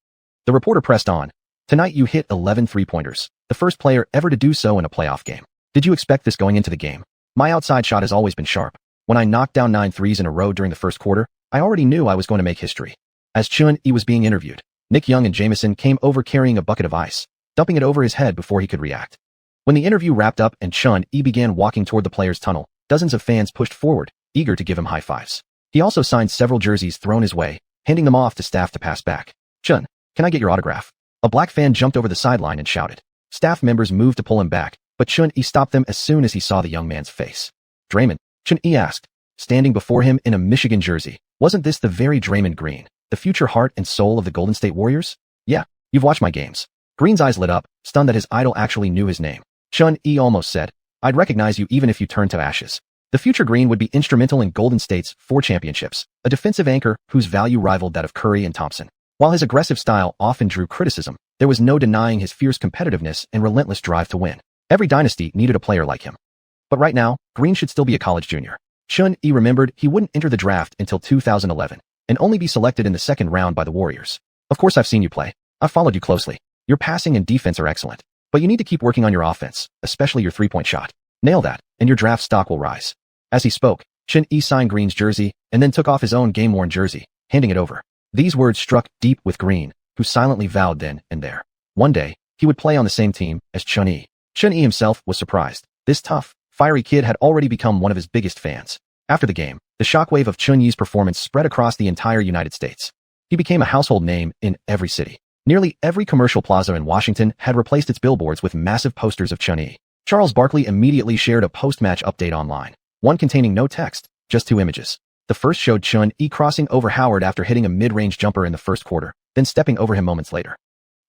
The reporter pressed on. Tonight you hit 11 three-pointers, the first player ever to do so in a playoff game. Did you expect this going into the game? My outside shot has always been sharp. When I knocked down 9 threes in a row during the first quarter, I already knew I was going to make history. As Xuan was being interviewed, Nick Young and Jameson came over carrying a bucket of ice, dumping it over his head before he could react. When the interview wrapped up and Xuan began walking toward the players' tunnel, dozens of fans pushed forward, eager to give him high fives. He also signed several jerseys thrown his way, handing them off to staff to pass back. Xuan, can I get your autograph? A black fan jumped over the sideline and shouted. Staff members moved to pull him back, but Xuan stopped them as soon as he saw the young man's face. Draymond, Xuan asked, standing before him in a Michigan jersey. Wasn't this the very Draymond Green, the future heart and soul of the Golden State Warriors? Yeah, you've watched my games. Green's eyes lit up, stunned that his idol actually knew his name. Xuan almost said, I'd recognize you even if you turned to ashes. The future Green would be instrumental in Golden State's 4 championships, a defensive anchor whose value rivaled that of Curry and Thompson. While his aggressive style often drew criticism, there was no denying his fierce competitiveness and relentless drive to win. Every dynasty needed a player like him. But right now, Green should still be a college junior. Xuan remembered he wouldn't enter the draft until 2011, and only be selected in the second round by the Warriors. Of course I've seen you play. I've followed you closely. Your passing and defense are excellent. But you need to keep working on your offense, especially your three-point shot. Nail that, and your draft stock will rise. As he spoke, Xuan signed Green's jersey, and then took off his own game-worn jersey, handing it over. These words struck deep with Green, who silently vowed then and there. One day, he would play on the same team as Xuan. Xuan himself was surprised. This tough, fiery kid had already become one of his biggest fans. After the game, the shockwave of Xuan's performance spread across the entire United States. He became a household name in every city. Nearly every commercial plaza in Washington had replaced its billboards with massive posters of Xuan. Charles Barkley immediately shared a post-match update online, one containing no text, just 2 images. The first showed Xuan crossing over Howard after hitting a mid-range jumper in the first quarter, then stepping over him moments later.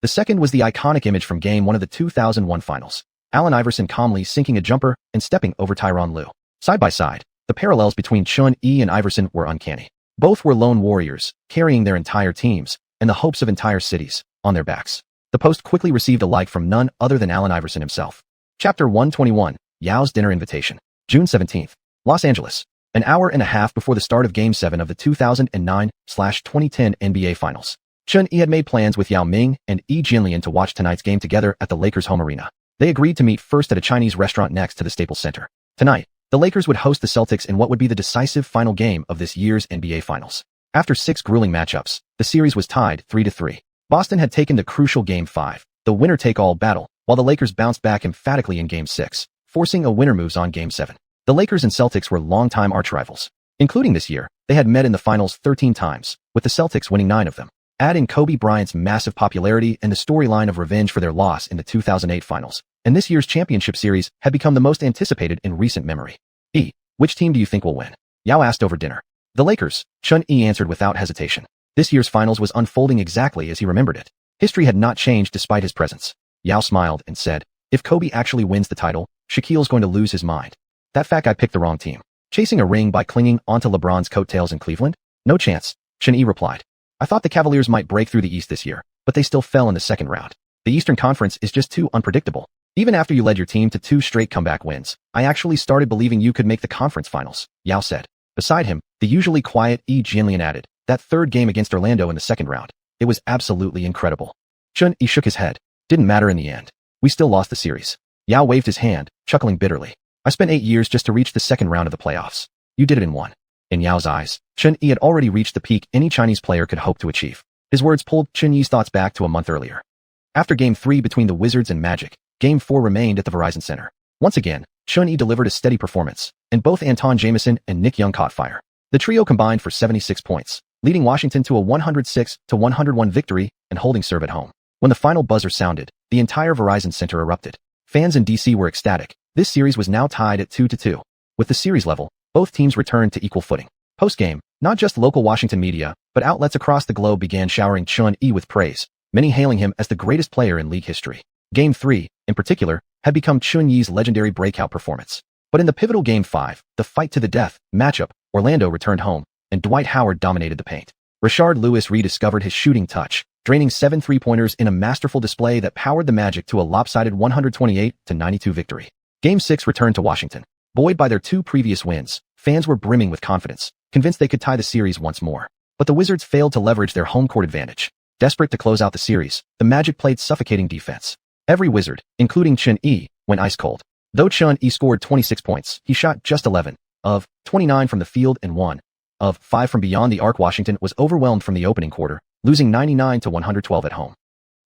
The second was the iconic image from Game 1 of the 2001 Finals, Allen Iverson calmly sinking a jumper and stepping over Tyronn Lue. Side by side, the parallels between Xuan and Iverson were uncanny. Both were lone warriors, carrying their entire teams, and the hopes of entire cities, on their backs. The post quickly received a like from none other than Allen Iverson himself. Chapter 121, Yao's Dinner Invitation. June 17, Los Angeles. An hour and a half before the start of Game 7 of the 2009/2010 NBA Finals. Chun-Yi had made plans with Yao Ming and Yi Jianlian to watch tonight's game together at the Lakers' home arena. They agreed to meet first at a Chinese restaurant next to the Staples Center. Tonight, the Lakers would host the Celtics in what would be the decisive final game of this year's NBA Finals. After 6 grueling matchups, the series was tied 3-3. Boston had taken the crucial Game 5, the winner-take-all battle, while the Lakers bounced back emphatically in Game 6, forcing a winner moves on Game 7. The Lakers and Celtics were longtime archrivals. Including this year, they had met in the finals 13 times, with the Celtics winning 9 of them. Add in Kobe Bryant's massive popularity and the storyline of revenge for their loss in the 2008 finals, and this year's championship series had become the most anticipated in recent memory. Which team do you think will win? Yao asked over dinner. The Lakers, Chun-Yi answered without hesitation. This year's finals was unfolding exactly as he remembered it. History had not changed despite his presence. Yao smiled and said, if Kobe actually wins the title, Shaquille's going to lose his mind. That fat guy picked the wrong team. Chasing a ring by clinging onto LeBron's coattails in Cleveland? No chance, Chun-Yi replied. I thought the Cavaliers might break through the East this year, but they still fell in the second round. The Eastern Conference is just too unpredictable. Even after you led your team to 2 straight comeback wins, I actually started believing you could make the conference finals, Yao said. Beside him, the usually quiet Yi Jianlian added, that third game against Orlando in the second round. It was absolutely incredible. Chun-Yi shook his head. Didn't matter in the end. We still lost the series. Yao waved his hand, chuckling bitterly. I spent 8 years just to reach the second round of the playoffs. You did it in 1. In Yao's eyes, Chun-Yi had already reached the peak any Chinese player could hope to achieve. His words pulled Chun-Yi's thoughts back to a month earlier. After Game 3 between the Wizards and Magic, Game 4 remained at the Verizon Center. Once again, Chun-Yi delivered a steady performance, and both Anton Jamison and Nick Young caught fire. The trio combined for 76 points, leading Washington to a 106-101 victory and holding serve at home. When the final buzzer sounded, the entire Verizon Center erupted. Fans in DC were ecstatic. This series was now tied at 2-2. With the series level, both teams returned to equal footing. Post-game, not just local Washington media, but outlets across the globe began showering Chun-Yi with praise, many hailing him as the greatest player in league history. Game 3, in particular, had become Chun-Yi's legendary breakout performance. But in the pivotal Game 5, the fight-to-the-death matchup, Orlando returned home, and Dwight Howard dominated the paint. Rashard Lewis rediscovered his shooting touch, draining 7 three-pointers in a masterful display that powered the Magic to a lopsided 128-92 victory. Game 6 returned to Washington. Buoyed by their 2 previous wins, fans were brimming with confidence, convinced they could tie the series once more. But the Wizards failed to leverage their home court advantage. Desperate to close out the series, the Magic played suffocating defense. Every Wizard, including Chun-Yi, went ice cold. Though Chun-Yi scored 26 points, he shot just 11 of 29 from the field and 1 of 5 from beyond the arc. Washington was overwhelmed from the opening quarter, losing 99-112 at home.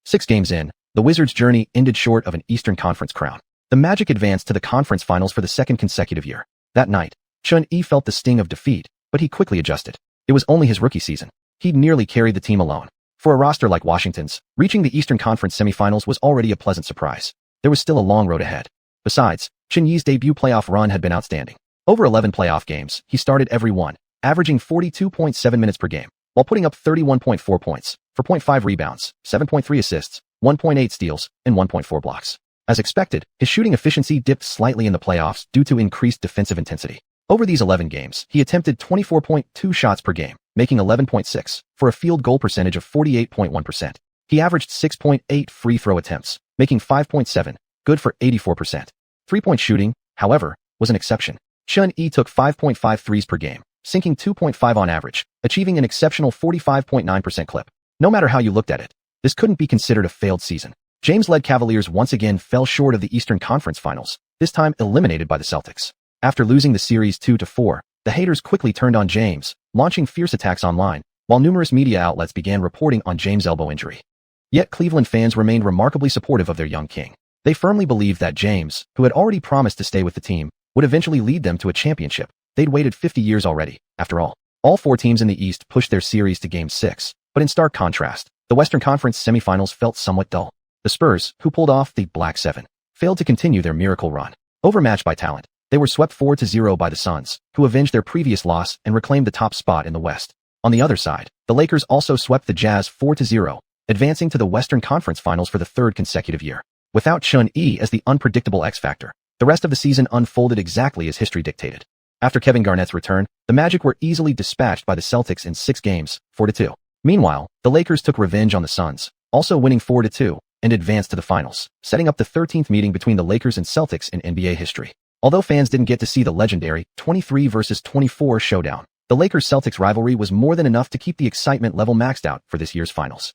6 games in, the Wizards' journey ended short of an Eastern Conference crown. The Magic advanced to the conference finals for the second consecutive year. That night, Chun-Yi felt the sting of defeat, but he quickly adjusted. It was only his rookie season. He'd nearly carried the team alone. For a roster like Washington's, reaching the Eastern Conference semifinals was already a pleasant surprise. There was still a long road ahead. Besides, Chun-Yi's debut playoff run had been outstanding. Over 11 playoff games, he started every one, averaging 42.7 minutes per game, while putting up 31.4 points, 4.5 rebounds, 7.3 assists, 1.8 steals, and 1.4 blocks. As expected, his shooting efficiency dipped slightly in the playoffs due to increased defensive intensity. Over these 11 games, he attempted 24.2 shots per game, making 11.6, for a field goal percentage of 48.1%. He averaged 6.8 free throw attempts, making 5.7, good for 84%. Three-point shooting, however, was an exception. Chun-Yi took 5.5 threes per game, sinking 2.5 on average, achieving an exceptional 45.9% clip. No matter how you looked at it, this couldn't be considered a failed season. James-led Cavaliers once again fell short of the Eastern Conference Finals, this time eliminated by the Celtics. After losing the series 2-4, the haters quickly turned on James, launching fierce attacks online, while numerous media outlets began reporting on James' elbow injury. Yet Cleveland fans remained remarkably supportive of their young king. They firmly believed that James, who had already promised to stay with the team, would eventually lead them to a championship. They'd waited 50 years already, after all. All 4 teams in the East pushed their series to Game 6, but in stark contrast, the Western Conference semifinals felt somewhat dull. The Spurs, who pulled off the Black Seven, failed to continue their miracle run. Overmatched by talent, they were swept 4-0 by the Suns, who avenged their previous loss and reclaimed the top spot in the West. On the other side, the Lakers also swept the Jazz 4-0, advancing to the Western Conference Finals for the 3rd consecutive year. Without Chun-Yi as the unpredictable X-factor, the rest of the season unfolded exactly as history dictated. After Kevin Garnett's return, the Magic were easily dispatched by the Celtics in 6 games, 4-2. Meanwhile, the Lakers took revenge on the Suns, also winning 4-2, and advanced to the finals, setting up the 13th meeting between the Lakers and Celtics in NBA history. Although fans didn't get to see the legendary 23 versus 24 showdown, the Lakers-Celtics rivalry was more than enough to keep the excitement level maxed out for this year's finals.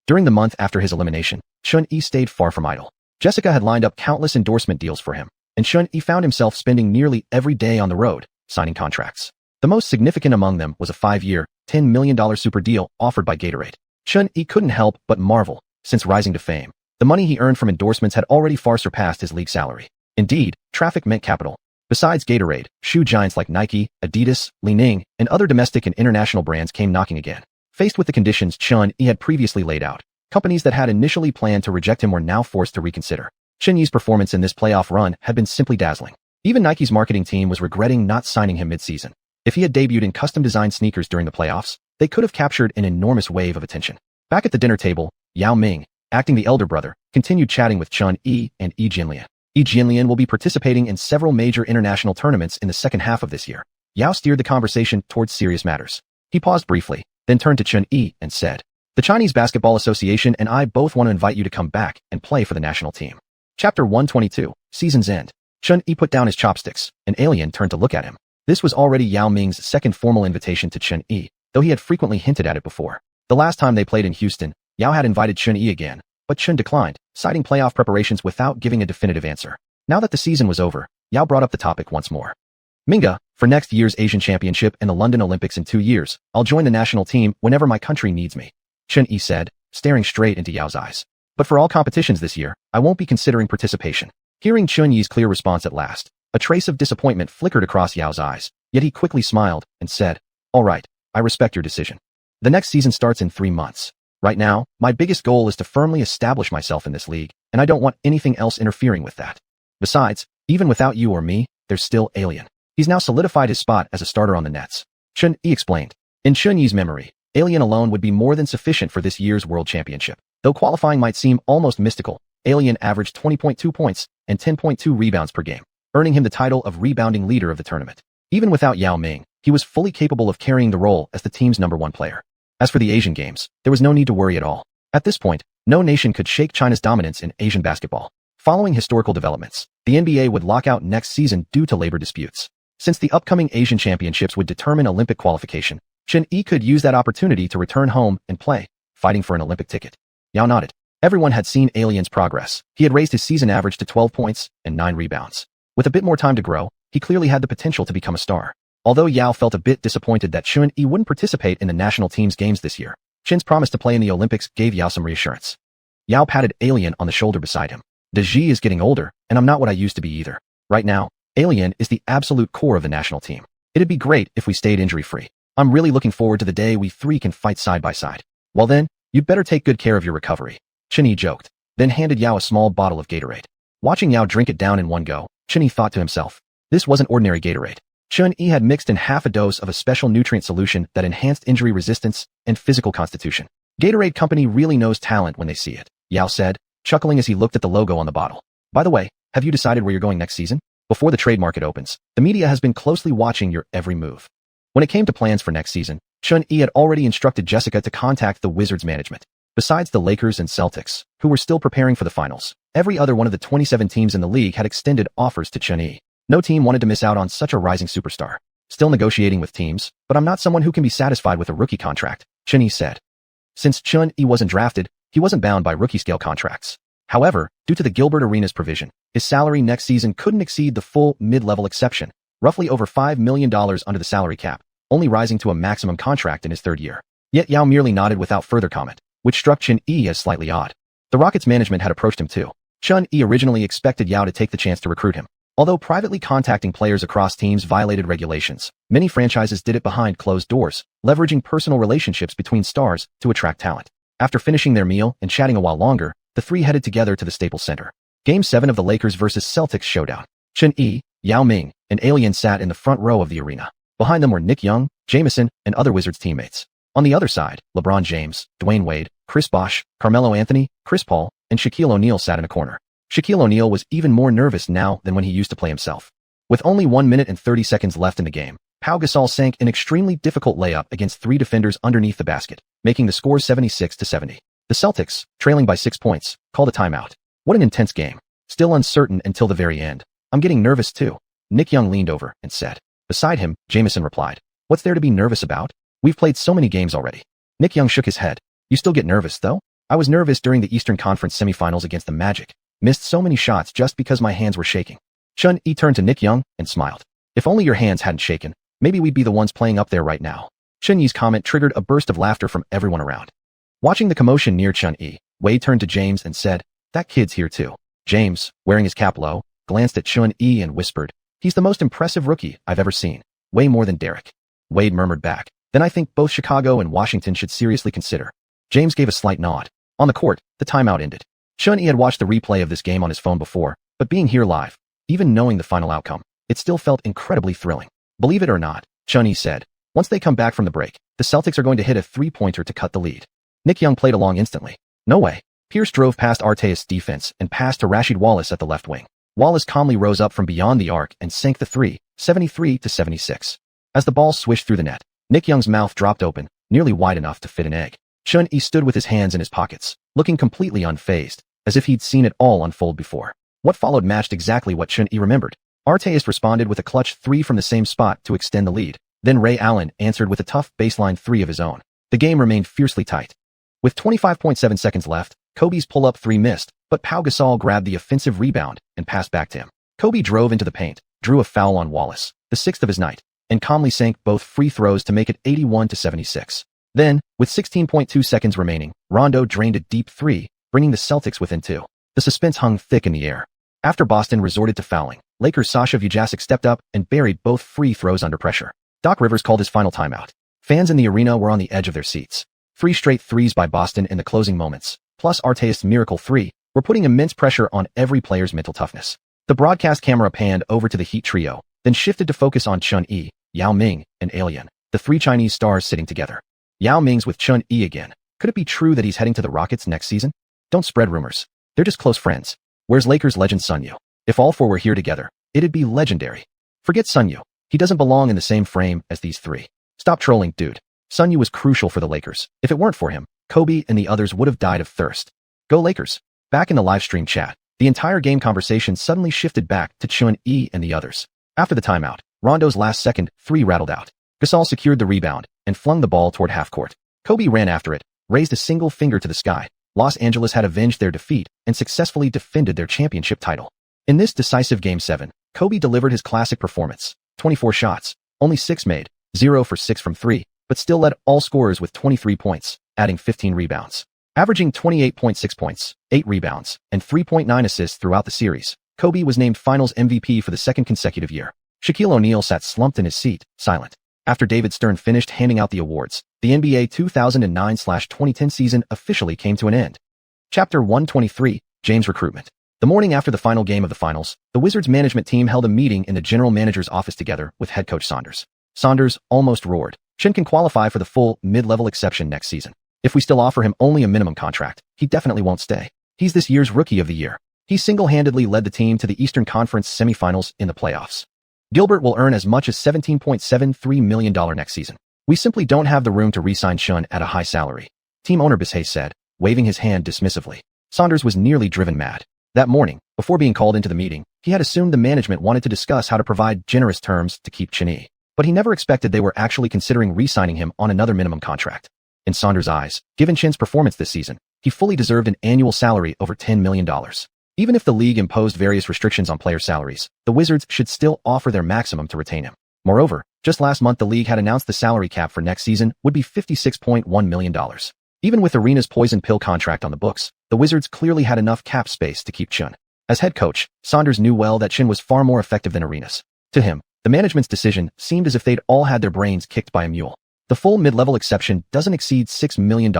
During the month after his elimination, Xuanhui stayed far from idle. Jessica had lined up countless endorsement deals for him, and Xuanhui found himself spending nearly every day on the road, signing contracts. The most significant among them was a 5-year, $10 million super deal offered by Gatorade. Xuanhui couldn't help but marvel, since rising to fame. The money he earned from endorsements had already far surpassed his league salary. Indeed, traffic meant capital. Besides Gatorade, shoe giants like Nike, Adidas, Li-Ning, and other domestic and international brands came knocking again. Faced with the conditions Xuanhui had previously laid out, companies that had initially planned to reject him were now forced to reconsider. Xuanhui's performance in this playoff run had been simply dazzling. Even Nike's marketing team was regretting not signing him mid-season. If he had debuted in custom-designed sneakers during the playoffs, they could have captured an enormous wave of attention. Back at the dinner table, Yao Ming, acting the elder brother, continued chatting with Xuanhui and Yi Jinlian. Yi Jinlian will be participating in several major international tournaments in the second half of this year. Yao steered the conversation towards serious matters. He paused briefly, then turned to Xuanhui and said, "The Chinese Basketball Association and I both want to invite you to come back and play for the national team." Chapter 122, Season's End. Xuanhui put down his chopsticks. An alien turned to look at him. This was already Yao Ming's second formal invitation to Xuanhui, though he had frequently hinted at it before. The last time they played in Houston, Yao had invited Xuanhui again, but Chun declined, citing playoff preparations without giving a definitive answer. Now that the season was over, Yao brought up the topic once more. "Minga, for next year's Asian Championship and the London Olympics in 2 years, I'll join the national team whenever my country needs me," Xuanhui said, staring straight into Yao's eyes. "But for all competitions this year, I won't be considering participation." Hearing Xuanhui's clear response at last, a trace of disappointment flickered across Yao's eyes, yet he quickly smiled and said, "All right, I respect your decision. The next season starts in 3 months. Right now, my biggest goal is to firmly establish myself in this league, and I don't want anything else interfering with that. Besides, even without you or me, there's still Alien. He's now solidified his spot as a starter on the Nets." Xuanhui explained. In Xuanhui's memory, Alien alone would be more than sufficient for this year's World Championship. Though qualifying might seem almost mystical, Alien averaged 20.2 points and 10.2 rebounds per game, earning him the title of rebounding leader of the tournament. Even without Yao Ming, he was fully capable of carrying the role as the team's #1 player. As for the Asian Games, there was no need to worry at all. At this point, no nation could shake China's dominance in Asian basketball. Following historical developments, the NBA would lock out next season due to labor disputes. Since the upcoming Asian Championships would determine Olympic qualification, Xuanhui could use that opportunity to return home and play, fighting for an Olympic ticket. Yao nodded. Everyone had seen Alien's progress. He had raised his season average to 12 points and 9 rebounds. With a bit more time to grow, he clearly had the potential to become a star. Although Yao felt a bit disappointed that Xuanhui wouldn't participate in the national team's games this year, Chin's promise to play in the Olympics gave Yao some reassurance. Yao patted Alien on the shoulder beside him. "Deji is getting older, and I'm not what I used to be either. Right now, Alien is the absolute core of the national team. It'd be great if we stayed injury-free. I'm really looking forward to the day we three can fight side by side. Well then, you'd better take good care of your recovery," Xuanhui joked, then handed Yao a small bottle of Gatorade. Watching Yao drink it down in one go, Xuanhui thought to himself, this wasn't ordinary Gatorade. Xuanhui had mixed in half a dose of a special nutrient solution that enhanced injury resistance and physical constitution. Gatorade Company really knows talent when they see it, Yao said, chuckling as he looked at the logo on the bottle. "By the way, have you decided where you're going next season? Before the trade market opens, the media has been closely watching your every move." When it came to plans for next season, Xuanhui had already instructed Jessica to contact the Wizards management. Besides the Lakers and Celtics, who were still preparing for the finals, every other one of the 27 teams in the league had extended offers to Xuanhui. No team wanted to miss out on such a rising superstar. "Still negotiating with teams, but I'm not someone who can be satisfied with a rookie contract," Xuanhui said. Since Xuanhui wasn't drafted, he wasn't bound by rookie-scale contracts. However, due to the Gilbert Arenas provision, his salary next season couldn't exceed the full mid-level exception, roughly over $5 million under the salary cap, only rising to a maximum contract in his 3rd year. Yet Yao merely nodded without further comment, which struck Xuanhui as slightly odd. The Rockets management had approached him too. Xuanhui originally expected Yao to take the chance to recruit him. Although privately contacting players across teams violated regulations, many franchises did it behind closed doors, leveraging personal relationships between stars to attract talent. After finishing their meal and chatting a while longer, the three headed together to the Staples Center. Game 7 of the Lakers vs. Celtics showdown. Xuanhui, Yao Ming, and Alien sat in the front row of the arena. Behind them were Nick Young, Jameson, and other Wizards teammates. On the other side, LeBron James, Dwayne Wade, Chris Bosh, Carmelo Anthony, Chris Paul, and Shaquille O'Neal sat in a corner. Shaquille O'Neal was even more nervous now than when he used to play himself. With only 1 minute and 30 seconds left in the game, Pau Gasol sank an extremely difficult layup against 3 defenders underneath the basket, making the score 76-70. The Celtics, trailing by 6 points, called a timeout. What an intense game. Still uncertain until the very end. I'm getting nervous too. Nick Young leaned over and said. Beside him, Jamison replied. What's there to be nervous about? We've played so many games already. Nick Young shook his head. You still get nervous, though? I was nervous during the Eastern Conference semifinals against the Magic. Missed so many shots just because my hands were shaking. Chun-Yi turned to Nick Young and smiled. If only your hands hadn't shaken, maybe we'd be the ones playing up there right now. Chun-Yi's comment triggered a burst of laughter from everyone around. Watching the commotion near Chun-Yi, Wade turned to James and said, That kid's here too. James, wearing his cap low, glanced at Chun-Yi and whispered, He's the most impressive rookie I've ever seen. Way more than Derek. Wade murmured back. Then I think both Chicago and Washington should seriously consider. James gave a slight nod. On the court, the timeout ended. Chun-Yi had watched the replay of this game on his phone before, but being here live, even knowing the final outcome, it still felt incredibly thrilling. Believe it or not, Chun-Yi said, once they come back from the break, the Celtics are going to hit a three-pointer to cut the lead. Nick Young played along instantly. No way. Pierce drove past Arteas' defense and passed to Rasheed Wallace at the left wing. Wallace calmly rose up from beyond the arc and sank the three, 73-76. As the ball swished through the net, Nick Young's mouth dropped open, nearly wide enough to fit an egg. Chun-Yi stood with his hands in his pockets, looking completely unfazed, as if he'd seen it all unfold before. What followed matched exactly what Chun-Yi remembered. Arteas responded with a clutch three from the same spot to extend the lead. Then Ray Allen answered with a tough baseline three of his own. The game remained fiercely tight. With 25.7 seconds left, Kobe's pull-up three missed, but Pau Gasol grabbed the offensive rebound and passed back to him. Kobe drove into the paint, drew a foul on Wallace, the sixth of his night, and calmly sank both free throws to make it 81-76. Then, with 16.2 seconds remaining, Rondo drained a deep three, bringing the Celtics within two. The suspense hung thick in the air. After Boston resorted to fouling, Lakers' Sasha Vujacic stepped up and buried both free throws under pressure. Doc Rivers called his final timeout. Fans in the arena were on the edge of their seats. 3 straight threes by Boston in the closing moments, plus Arteas' miracle three, were putting immense pressure on every player's mental toughness. The broadcast camera panned over to the Heat trio, then shifted to focus on Chun-Yi, Yao Ming, and Alien, the 3 Chinese stars sitting together. Yao Ming's with Chun-Yi again. Could it be true that he's heading to the Rockets next season? Don't spread rumors. They're just close friends. Where's Lakers legend Sun Yu? If all 4 were here together, it'd be legendary. Forget Sun Yu. He doesn't belong in the same frame as these 3. Stop trolling, dude. Sun Yu was crucial for the Lakers. If it weren't for him, Kobe and the others would have died of thirst. Go Lakers. Back in the live stream chat, the entire game conversation suddenly shifted back to Chun-Yi and the others. After the timeout, Rondo's last-second three rattled out. Gasol secured the rebound and flung the ball toward half-court. Kobe ran after it, raised a single finger to the sky. Los Angeles had avenged their defeat and successfully defended their championship title. In this decisive Game 7, Kobe delivered his classic performance. 24 shots, only 6 made, 0 for 6 from 3, but still led all scorers with 23 points, adding 15 rebounds. Averaging 28.6 points, 8 rebounds, and 3.9 assists throughout the series, Kobe was named Finals MVP for the 2nd consecutive year. Shaquille O'Neal sat slumped in his seat, silent. After David Stern finished handing out the awards, the NBA 2009/2010 season officially came to an end. Chapter 123, James Recruitment. The morning after the final game of the finals, the Wizards management team held a meeting in the general manager's office together with head coach Saunders. Saunders almost roared. Chin can qualify for the full mid-level exception next season. If we still offer him only a minimum contract, he definitely won't stay. He's this year's Rookie of the Year. He single-handedly led the team to the Eastern Conference semifinals in the playoffs. Gilbert will earn as much as $17.73 million next season. We simply don't have the room to re-sign Shun at a high salary. Team owner Bishay said, waving his hand dismissively. Saunders was nearly driven mad. That morning, before being called into the meeting, he had assumed the management wanted to discuss how to provide generous terms to keep Chin-Yi. But he never expected they were actually considering re-signing him on another minimum contract. In Saunders' eyes, given Chin's performance this season, he fully deserved an annual salary over $10 million. Even if the league imposed various restrictions on player salaries, the Wizards should still offer their maximum to retain him. Moreover, just last month the league had announced the salary cap for next season would be $56.1 million. Even with Arena's poison pill contract on the books, the Wizards clearly had enough cap space to keep Chun. As head coach, Saunders knew well that Chin was far more effective than Arenas. To him, the management's decision seemed as if they'd all had their brains kicked by a mule. The full mid-level exception doesn't exceed $6 million.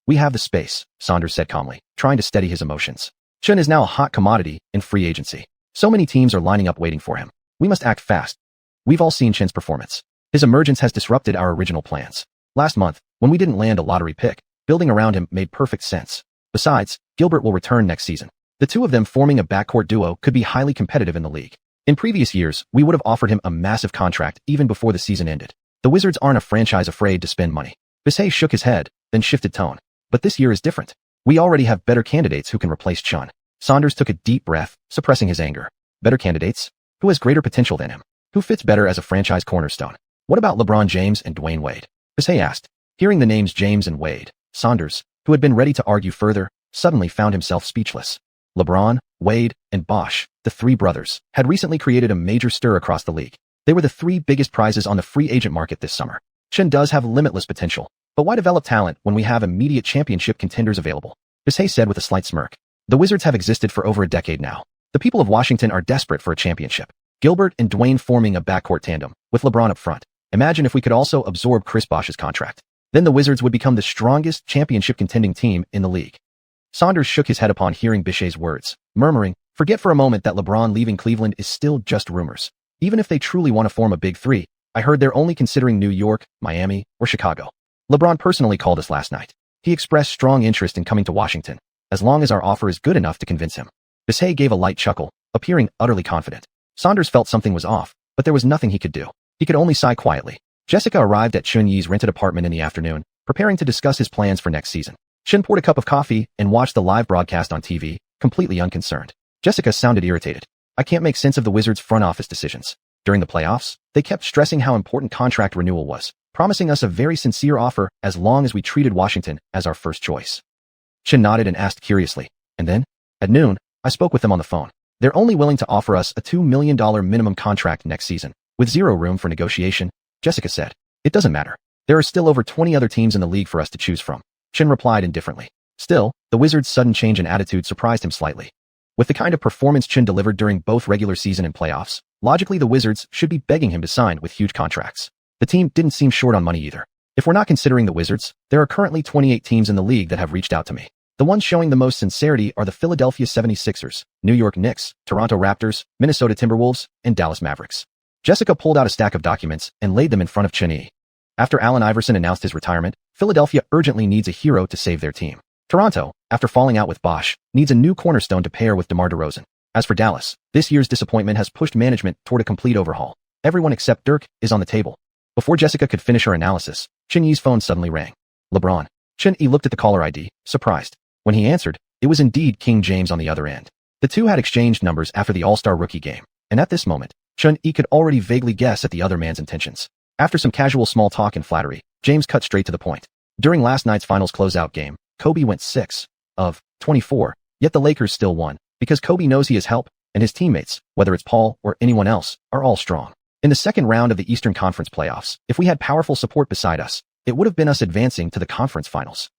We have the space, Saunders said calmly, trying to steady his emotions. Chun is now a hot commodity in free agency. So many teams are lining up waiting for him. We must act fast. We've all seen Chin's performance. His emergence has disrupted our original plans. Last month, when we didn't land a lottery pick, building around him made perfect sense. Besides, Gilbert will return next season. The two of them forming a backcourt duo could be highly competitive in the league. In previous years, we would have offered him a massive contract even before the season ended. The Wizards aren't a franchise afraid to spend money. Bishay shook his head, then shifted tone. But this year is different. We already have better candidates who can replace Chun. Saunders took a deep breath, suppressing his anger. Better candidates? Who has greater potential than him? Who fits better as a franchise cornerstone? What about LeBron James and Dwayne Wade? Posey asked. Hearing the names James and Wade, Saunders, who had been ready to argue further, suddenly found himself speechless. LeBron, Wade, and Bosh, the three brothers, had recently created a major stir across the league. They were the three biggest prizes on the free agent market this summer. Chun does have limitless potential, but why develop talent when we have immediate championship contenders available? Posey said with a slight smirk. The Wizards have existed for over a decade now. The people of Washington are desperate for a championship. Gilbert and Dwayne forming a backcourt tandem, with LeBron up front. Imagine if we could also absorb Chris Bosh's contract. Then the Wizards would become the strongest championship contending team in the league. Saunders shook his head upon hearing Bichet's words, murmuring, forget for a moment that LeBron leaving Cleveland is still just rumors. Even if they truly want to form a big three, I heard they're only considering New York, Miami, or Chicago. LeBron personally called us last night. He expressed strong interest in coming to Washington, as long as our offer is good enough to convince him. Bichet gave a light chuckle, appearing utterly confident. Saunders felt something was off, but there was nothing he could do. He could only sigh quietly. Jessica arrived at Chun Yi's rented apartment in the afternoon, preparing to discuss his plans for next season. Chun poured a cup of coffee and watched the live broadcast on TV, completely unconcerned. Jessica sounded irritated. I can't make sense of the Wizards' front office decisions. During the playoffs, they kept stressing how important contract renewal was, promising us a very sincere offer as long as we treated Washington as our first choice. Chun nodded and asked curiously, and then? At noon, I spoke with them on the phone. They're only willing to offer us a $2 million minimum contract next season, with zero room for negotiation, Jessica said. It doesn't matter. There are still over 20 other teams in the league for us to choose from. Chun replied indifferently. Still, the Wizards' sudden change in attitude surprised him slightly. With the kind of performance Chun delivered during both regular season and playoffs, logically the Wizards should be begging him to sign with huge contracts. The team didn't seem short on money either. If we're not considering the Wizards, there are currently 28 teams in the league that have reached out to me. The ones showing the most sincerity are the Philadelphia 76ers, New York Knicks, Toronto Raptors, Minnesota Timberwolves, and Dallas Mavericks. Jessica pulled out a stack of documents and laid them in front of Chun Yi. After Allen Iverson announced his retirement, Philadelphia urgently needs a hero to save their team. Toronto, after falling out with Bosh, needs a new cornerstone to pair with DeMar DeRozan. As for Dallas, this year's disappointment has pushed management toward a complete overhaul. Everyone except Dirk is on the table. Before Jessica could finish her analysis, Chun Yi's phone suddenly rang. LeBron. Chun Yi looked at the caller ID, surprised. When he answered, it was indeed King James on the other end. The two had exchanged numbers after the All-Star rookie game, and at this moment, Chun Yi could already vaguely guess at the other man's intentions. After some casual small talk and flattery, James cut straight to the point. During last night's finals closeout game, Kobe went 6 of 24, yet the Lakers still won, because Kobe knows he has help, and his teammates, whether it's Paul or anyone else, are all strong. In the second round of the Eastern Conference playoffs, if we had powerful support beside us, it would have been us advancing to the conference finals.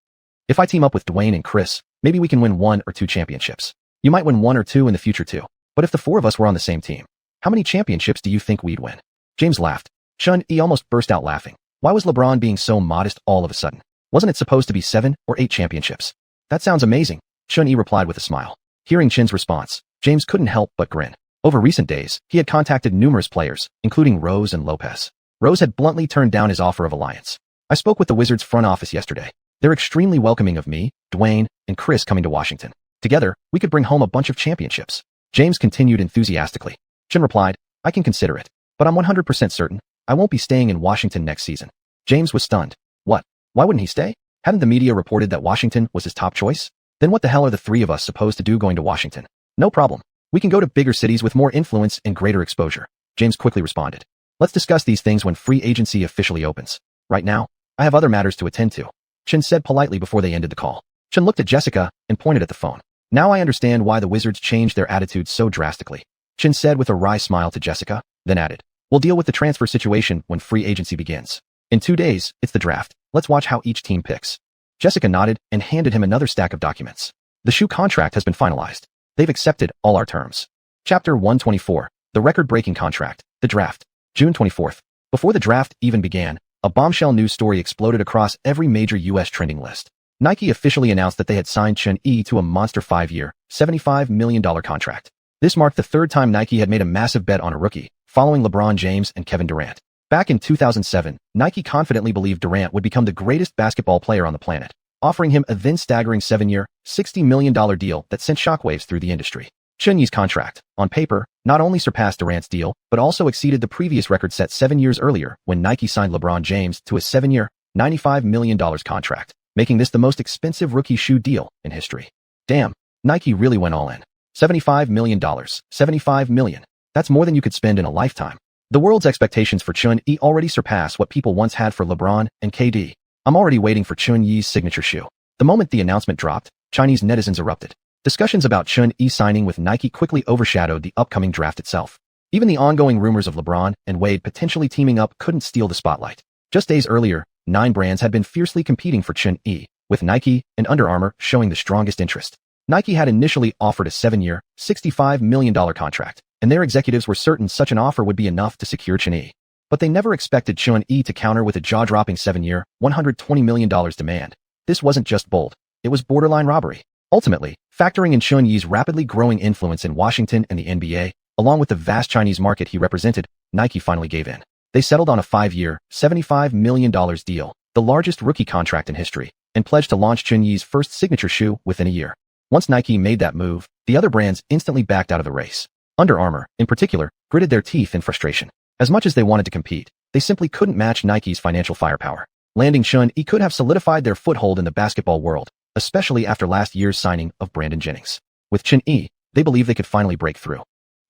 If I team up with Dwayne and Chris, maybe we can win 1 or 2 championships. You might win 1 or 2 in the future too. But if the 4 of us were on the same team, how many championships do you think we'd win? James laughed. Chun Yi almost burst out laughing. Why was LeBron being so modest all of a sudden? Wasn't it supposed to be 7 or 8 championships? That sounds amazing, Chun Yi replied with a smile. Hearing Chin's response, James couldn't help but grin. Over recent days, he had contacted numerous players, including Rose and Lopez. Rose had bluntly turned down his offer of alliance. I spoke with the Wizards front office yesterday. They're extremely welcoming of me, Dwayne, and Chris coming to Washington. Together, we could bring home a bunch of championships. James continued enthusiastically. Chin replied, I can consider it, but I'm 100% certain I won't be staying in Washington next season. James was stunned. What? Why wouldn't he stay? Hadn't the media reported that Washington was his top choice? Then what the hell are the 3 of us supposed to do going to Washington? No problem. We can go to bigger cities with more influence and greater exposure. James quickly responded. Let's discuss these things when free agency officially opens. Right now, I have other matters to attend to. Chin said politely before they ended the call. Chin looked at Jessica and pointed at the phone. Now I understand why the Wizards changed their attitude so drastically. Chin said with a wry smile to Jessica, then added, we'll deal with the transfer situation when free agency begins. In 2 days, it's the draft. Let's watch how each team picks. Jessica nodded and handed him another stack of documents. The Xiu contract has been finalized. They've accepted all our terms. Chapter 124, the record-breaking contract, the draft. June 24th. Before the draft even began, a bombshell news story exploded across every major U.S. trending list. Nike officially announced that they had signed Chun Yi to a monster 5-year, $75 million contract. This marked the 3rd time Nike had made a massive bet on a rookie, following LeBron James and Kevin Durant. Back in 2007, Nike confidently believed Durant would become the greatest basketball player on the planet, offering him a then staggering 7-year, $60 million deal that sent shockwaves through the industry. Chun Yi's contract, on paper, not only surpassed Durant's deal, but also exceeded the previous record set 7 years earlier when Nike signed LeBron James to a 7-year, $95 million contract. making this the most expensive rookie shoe deal in history. Damn, Nike really went all in. $75 million. $75 million. That's more than you could spend in a lifetime. The world's expectations for Chun-Yi already surpass what people once had for LeBron and KD. I'm already waiting for Chun-Yi's signature shoe. The moment the announcement dropped, Chinese netizens erupted. Discussions about Chun-Yi signing with Nike quickly overshadowed the upcoming draft itself. Even the ongoing rumors of LeBron and Wade potentially teaming up couldn't steal the spotlight. Just days earlier, 9 brands had been fiercely competing for Chun-Yi, with Nike and Under Armour showing the strongest interest. Nike had initially offered a 7-year, $65 million contract, and their executives were certain such an offer would be enough to secure Chun-Yi. But they never expected Chun-Yi to counter with a jaw-dropping 7-year, $120 million demand. This wasn't just bold, it was borderline robbery. Ultimately, factoring in Chun-Yi's rapidly growing influence in Washington and the NBA, along with the vast Chinese market he represented, Nike finally gave in. They settled on a 5-year, $75 million deal, the largest rookie contract in history, and pledged to launch Chun-Yi's first signature shoe within a year. Once Nike made that move, the other brands instantly backed out of the race. Under Armour, in particular, gritted their teeth in frustration. As much as they wanted to compete, they simply couldn't match Nike's financial firepower. Landing Chun-Yi could have solidified their foothold in the basketball world, especially after last year's signing of Brandon Jennings. With Chun-Yi, they believed they could finally break through.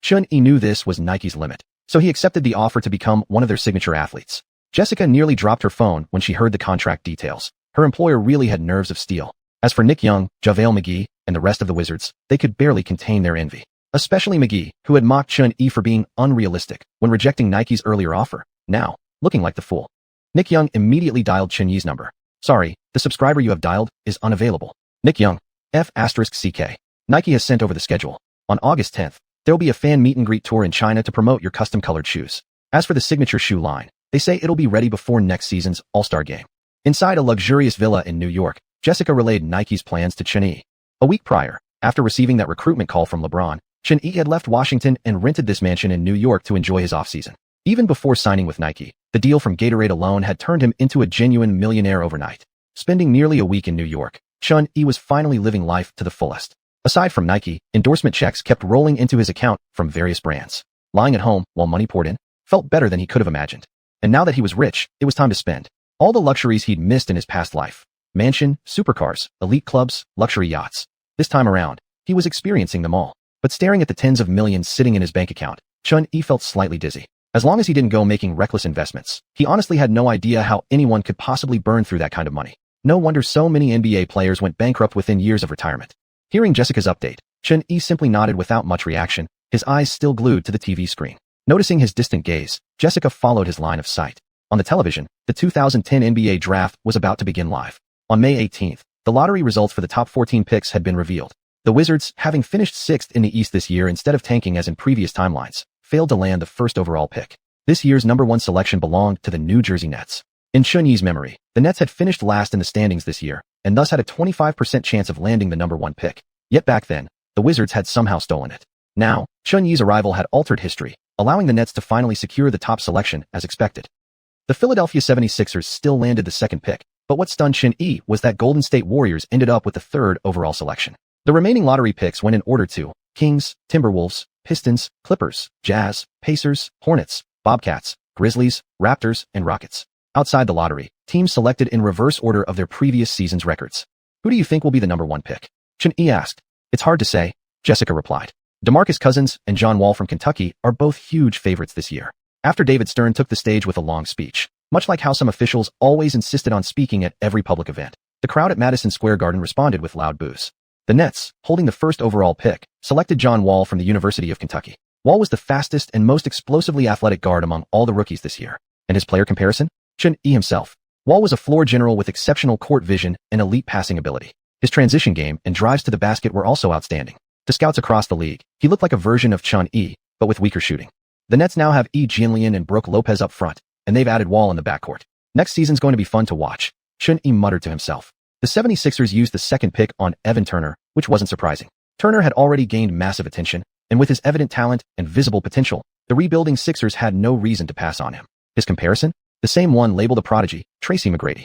Chun-Yi knew this was Nike's limit, so he accepted the offer to become one of their signature athletes. Jessica nearly dropped her phone when she heard the contract details. Her employer really had nerves of steel. As for Nick Young, JaVale McGee, and the rest of the Wizards, they could barely contain their envy. Especially McGee, who had mocked Chun-Yi for being unrealistic when rejecting Nike's earlier offer, now looking like the fool. Nick Young immediately dialed Chun-Yi's number. Sorry, the subscriber you have dialed is unavailable. Nick Young, F***CK. Nike has sent over the schedule. On August 10th, there will be a fan meet and greet tour in China to promote your custom-colored shoes. As for the signature shoe line, they say it'll be ready before next season's All-Star game. Inside a luxurious villa in New York, Jessica relayed Nike's plans to Chun-Yi. A week prior, after receiving that recruitment call from LeBron, Chun-Yi had left Washington and rented this mansion in New York to enjoy his offseason. Even before signing with Nike, the deal from Gatorade alone had turned him into a genuine millionaire overnight. Spending nearly a week in New York, Chun-Yi was finally living life to the fullest. Aside from Nike, endorsement checks kept rolling into his account from various brands. Lying at home while money poured in felt better than he could have imagined. And now that he was rich, it was time to spend. All the luxuries he'd missed in his past life. Mansion, supercars, elite clubs, luxury yachts. This time around, he was experiencing them all. But staring at the tens of millions sitting in his bank account, Chun-Yi felt slightly dizzy. As long as he didn't go making reckless investments, he honestly had no idea how anyone could possibly burn through that kind of money. No wonder so many NBA players went bankrupt within years of retirement. Hearing Jessica's update, Chun-Yi simply nodded without much reaction, his eyes still glued to the TV screen. Noticing his distant gaze, Jessica followed his line of sight. On the television, the 2010 NBA draft was about to begin live. On May 18th, the lottery results for the top 14 picks had been revealed. The Wizards, having finished 6th in the East this year instead of tanking as in previous timelines, failed to land the first overall pick. This year's number 1 selection belonged to the New Jersey Nets. In Chun-Yi's memory, the Nets had finished last in the standings this year, and thus had a 25% chance of landing the number 1 pick. Yet back then, the Wizards had somehow stolen it. Now, Chun-Yi's arrival had altered history, allowing the Nets to finally secure the top selection as expected. The Philadelphia 76ers still landed the 2nd pick, but what stunned Chun-Yi was that Golden State Warriors ended up with the 3rd overall selection. The remaining lottery picks went in order to Kings, Timberwolves, Pistons, Clippers, Jazz, Pacers, Hornets, Bobcats, Grizzlies, Raptors, and Rockets. Outside the lottery, teams selected in reverse order of their previous season's records. Who do you think will be the number 1 pick? Chun-Yi asked. It's hard to say, Jessica replied. DeMarcus Cousins and John Wall from Kentucky are both huge favorites this year. After David Stern took the stage with a long speech, much like how some officials always insisted on speaking at every public event, the crowd at Madison Square Garden responded with loud boos. The Nets, holding the 1st overall pick, selected John Wall from the University of Kentucky. Wall was the fastest and most explosively athletic guard among all the rookies this year. And his player comparison? Chun-Yi himself. Wall was a floor general with exceptional court vision and elite passing ability. His transition game and drives to the basket were also outstanding. To scouts across the league, he looked like a version of Chun-Yi, but with weaker shooting. The Nets now have xiuxian and Brook Lopez up front, and they've added Wall in the backcourt. Next season's going to be fun to watch, Chun-Yi muttered to himself. The 76ers used the 2nd pick on Evan Turner, which wasn't surprising. Turner had already gained massive attention, and with his evident talent and visible potential, the rebuilding Sixers had no reason to pass on him. His comparison? The same one labeled a prodigy, Tracy McGrady.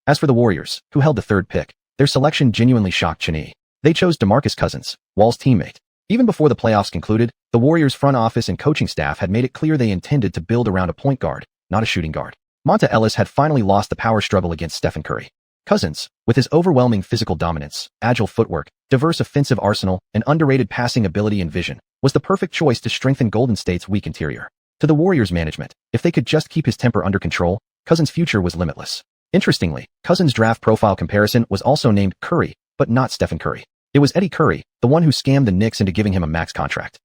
As for the Warriors, who held the 3rd pick, their selection genuinely shocked Chun-Yi. They chose DeMarcus Cousins, Wall's teammate. Even before the playoffs concluded, the Warriors' front office and coaching staff had made it clear they intended to build around a point guard, not a shooting guard. Monta Ellis had finally lost the power struggle against Stephen Curry. Cousins, with his overwhelming physical dominance, agile footwork, diverse offensive arsenal, and underrated passing ability and vision, was the perfect choice to strengthen Golden State's weak interior. To the Warriors' management, if they could just keep his temper under control, Cousins' future was limitless. Interestingly, Cousins' draft profile comparison was also named Curry, but not Stephen Curry. It was Eddie Curry, the one who scammed the Knicks into giving him a max contract.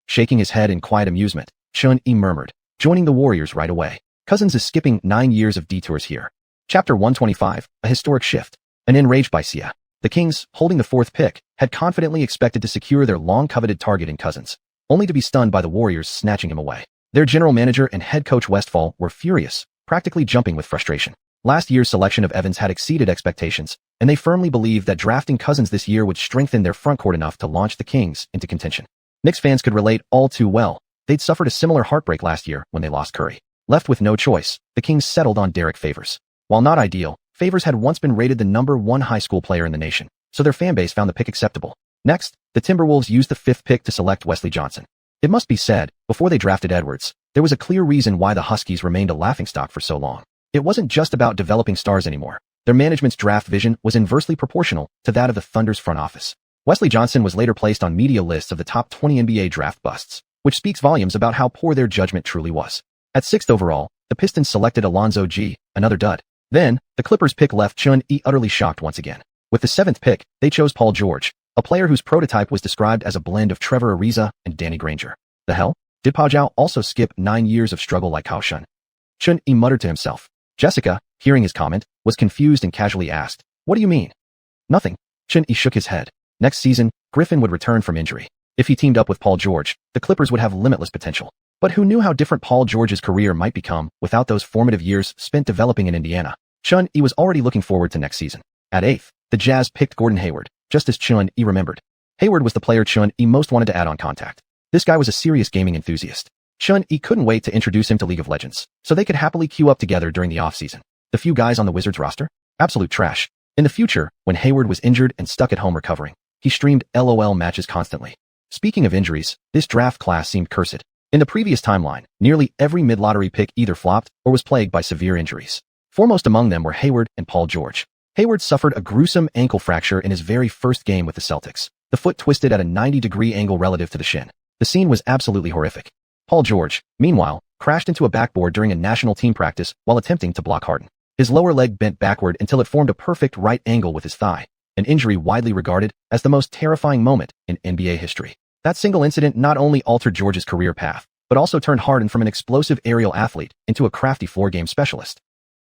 Shaking his head in quiet amusement, Xiuxian murmured, joining the Warriors right away. Cousins is skipping 9 years of detours here. Chapter 125, a historic shift. An enraged by Xia. The Kings, holding the 4th pick, had confidently expected to secure their long-coveted target in Cousins, only to be stunned by the Warriors snatching him away. Their general manager and head coach Westphal were furious, practically jumping with frustration. Last year's selection of Evans had exceeded expectations, and they firmly believed that drafting Cousins this year would strengthen their frontcourt enough to launch the Kings into contention. Knicks fans could relate all too well. They'd suffered a similar heartbreak last year when they lost Curry. Left with no choice, the Kings settled on Derek Favors. While not ideal, Favors had once been rated the #1 high school player in the nation, so their fanbase found the pick acceptable. Next, the Timberwolves used the 5th pick to select Wesley Johnson. It must be said, before they drafted Edwards, there was a clear reason why the Huskies remained a laughingstock for so long. It wasn't just about developing stars anymore. Their management's draft vision was inversely proportional to that of the Thunder's front office. Wesley Johnson was later placed on media lists of the top 20 NBA draft busts, which speaks volumes about how poor their judgment truly was. At 6th overall, the Pistons selected Alonzo G, another dud. Then, the Clippers pick left Xiuxian utterly shocked once again. With the 7th pick, they chose Paul George, a player whose prototype was described as a blend of Trevor Ariza and Danny Granger. The hell? Did Pau Jiao also skip 9 years of struggle like Xiuxian? Xiuxian muttered to himself. Jessica, hearing his comment, was confused and casually asked, "What do you mean?" "Nothing." Xiuxian shook his head. Next season, Griffin would return from injury. If he teamed up with Paul George, the Clippers would have limitless potential. But who knew how different Paul George's career might become without those formative years spent developing in Indiana? Xiuxian was already looking forward to next season. At 8th, the Jazz picked Gordon Hayward, just as Xiuxian remembered. Hayward was the player Xiuxian most wanted to add on contact. This guy was a serious gaming enthusiast. Xiuxian couldn't wait to introduce him to League of Legends, so they could happily queue up together during the offseason. The few guys on the Wizards roster? Absolute trash. In the future, when Hayward was injured and stuck at home recovering, he streamed LOL matches constantly. Speaking of injuries, this draft class seemed cursed. In the previous timeline, nearly every mid-lottery pick either flopped or was plagued by severe injuries. Foremost among them were Hayward and Paul George. Hayward suffered a gruesome ankle fracture in his very first game with the Celtics. The foot twisted at a 90-degree angle relative to the shin. The scene was absolutely horrific. Paul George, meanwhile, crashed into a backboard during a national team practice while attempting to block Harden. His lower leg bent backward until it formed a perfect right angle with his thigh, an injury widely regarded as the most terrifying moment in NBA history. That single incident not only altered George's career path, but also turned Harden from an explosive aerial athlete into a crafty floor game specialist.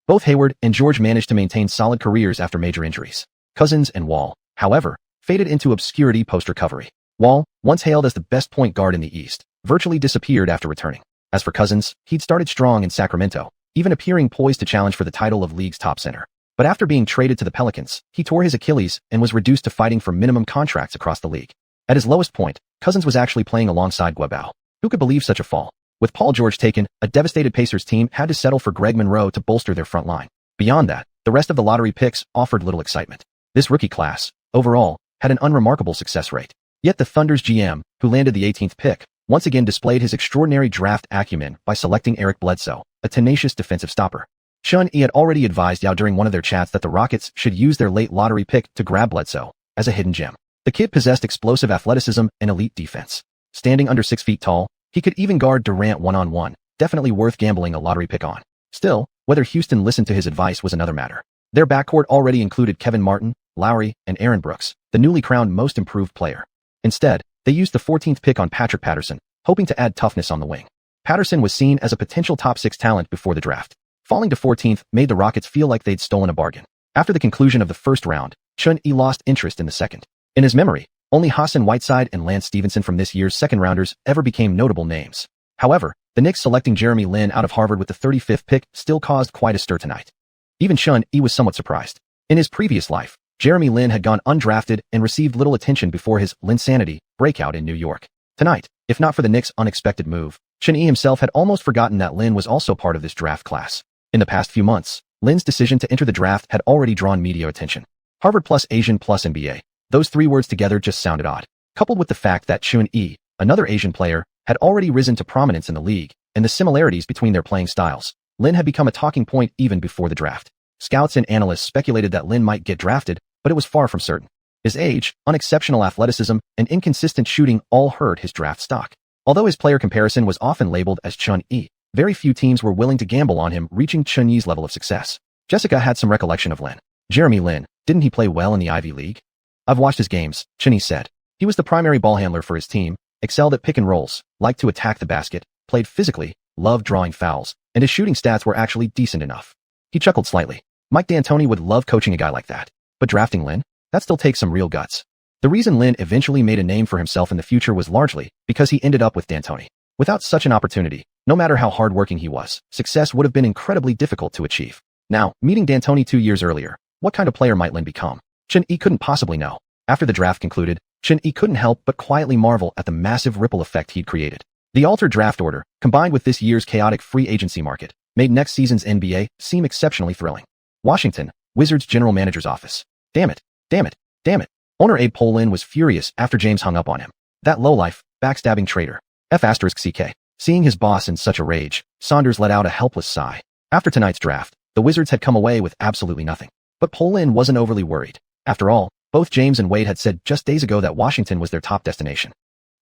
Both Hayward and George managed to maintain solid careers after major injuries. Cousins and Wall, however, faded into obscurity post-recovery. Wall, once hailed as the best point guard in the East, virtually disappeared after returning. As for Cousins, he'd started strong in Sacramento, even appearing poised to challenge for the title of league's top center. But after being traded to the Pelicans, he tore his Achilles and was reduced to fighting for minimum contracts across the league. At his lowest point, Cousins was actually playing alongside Guebao. Who could believe such a fall? With Paul George taken, a devastated Pacers team had to settle for Greg Monroe to bolster their front line. Beyond that, the rest of the lottery picks offered little excitement. This rookie class, overall, had an unremarkable success rate. Yet the Thunder's GM, who landed the 18th pick, once again displayed his extraordinary draft acumen by selecting Eric Bledsoe, a tenacious defensive stopper. Xiuxian had already advised Yao during one of their chats that the Rockets should use their late lottery pick to grab Bledsoe as a hidden gem. The kid possessed explosive athleticism and elite defense. Standing under 6 feet tall, he could even guard Durant one-on-one, definitely worth gambling a lottery pick on. Still, whether Houston listened to his advice was another matter. Their backcourt already included Kevin Martin, Lowry, and Aaron Brooks, the newly crowned most improved player. Instead, they used the 14th pick on Patrick Patterson, hoping to add toughness on the wing. Patterson was seen as a potential top 6 talent before the draft. Falling to 14th made the Rockets feel like they'd stolen a bargain. After the conclusion of the first round, Xiuxian lost interest in the second. In his memory, only Hassan Whiteside and Lance Stevenson from this year's second-rounders ever became notable names. However, the Knicks selecting Jeremy Lin out of Harvard with the 35th pick still caused quite a stir tonight. Even Xiuxian was somewhat surprised. In his previous life, Jeremy Lin had gone undrafted and received little attention before his Linsanity breakout in New York. Tonight, if not for the Knicks' unexpected move, Xiuxian himself had almost forgotten that Lin was also part of this draft class. In the past few months, Lin's decision to enter the draft had already drawn media attention. Harvard plus Asian plus NBA. Those 3 words together just sounded odd. Coupled with the fact that Xiuxian, another Asian player, had already risen to prominence in the league, and the similarities between their playing styles, Lin had become a talking point even before the draft. Scouts and analysts speculated that Lin might get drafted, but it was far from certain. His age, unexceptional athleticism, and inconsistent shooting all hurt his draft stock. Although his player comparison was often labeled as Chun-Yi, very few teams were willing to gamble on him reaching Chun-Yi's level of success. Jessica had some recollection of Lin. Jeremy Lin, didn't he play well in the Ivy League? I've watched his games, Chun-Yi said. He was the primary ball handler for his team, excelled at pick and rolls, liked to attack the basket, played physically, loved drawing fouls, and his shooting stats were actually decent enough. He chuckled slightly. Mike D'Antoni would love coaching a guy like that. But drafting Lin? That still takes some real guts. The reason Lin eventually made a name for himself in the future was largely because he ended up with D'Antoni. Without such an opportunity, no matter how hardworking he was, success would have been incredibly difficult to achieve. Now, meeting D'Antoni 2 years earlier, what kind of player might Lin become? Chun-Yi couldn't possibly know. After the draft concluded, Chun-Yi couldn't help but quietly marvel at the massive ripple effect he'd created. The altered draft order, combined with this year's chaotic free agency market, made next season's NBA seem exceptionally thrilling. Washington, Wizards general manager's office. Damn it, damn it, damn it. Owner Abe Polin was furious after James hung up on him. That lowlife, backstabbing traitor. F***ck. Seeing his boss in such a rage, Saunders let out a helpless sigh. After tonight's draft, the Wizards had come away with absolutely nothing. But Polin wasn't overly worried. After all, both James and Wade had said just days ago that Washington was their top destination.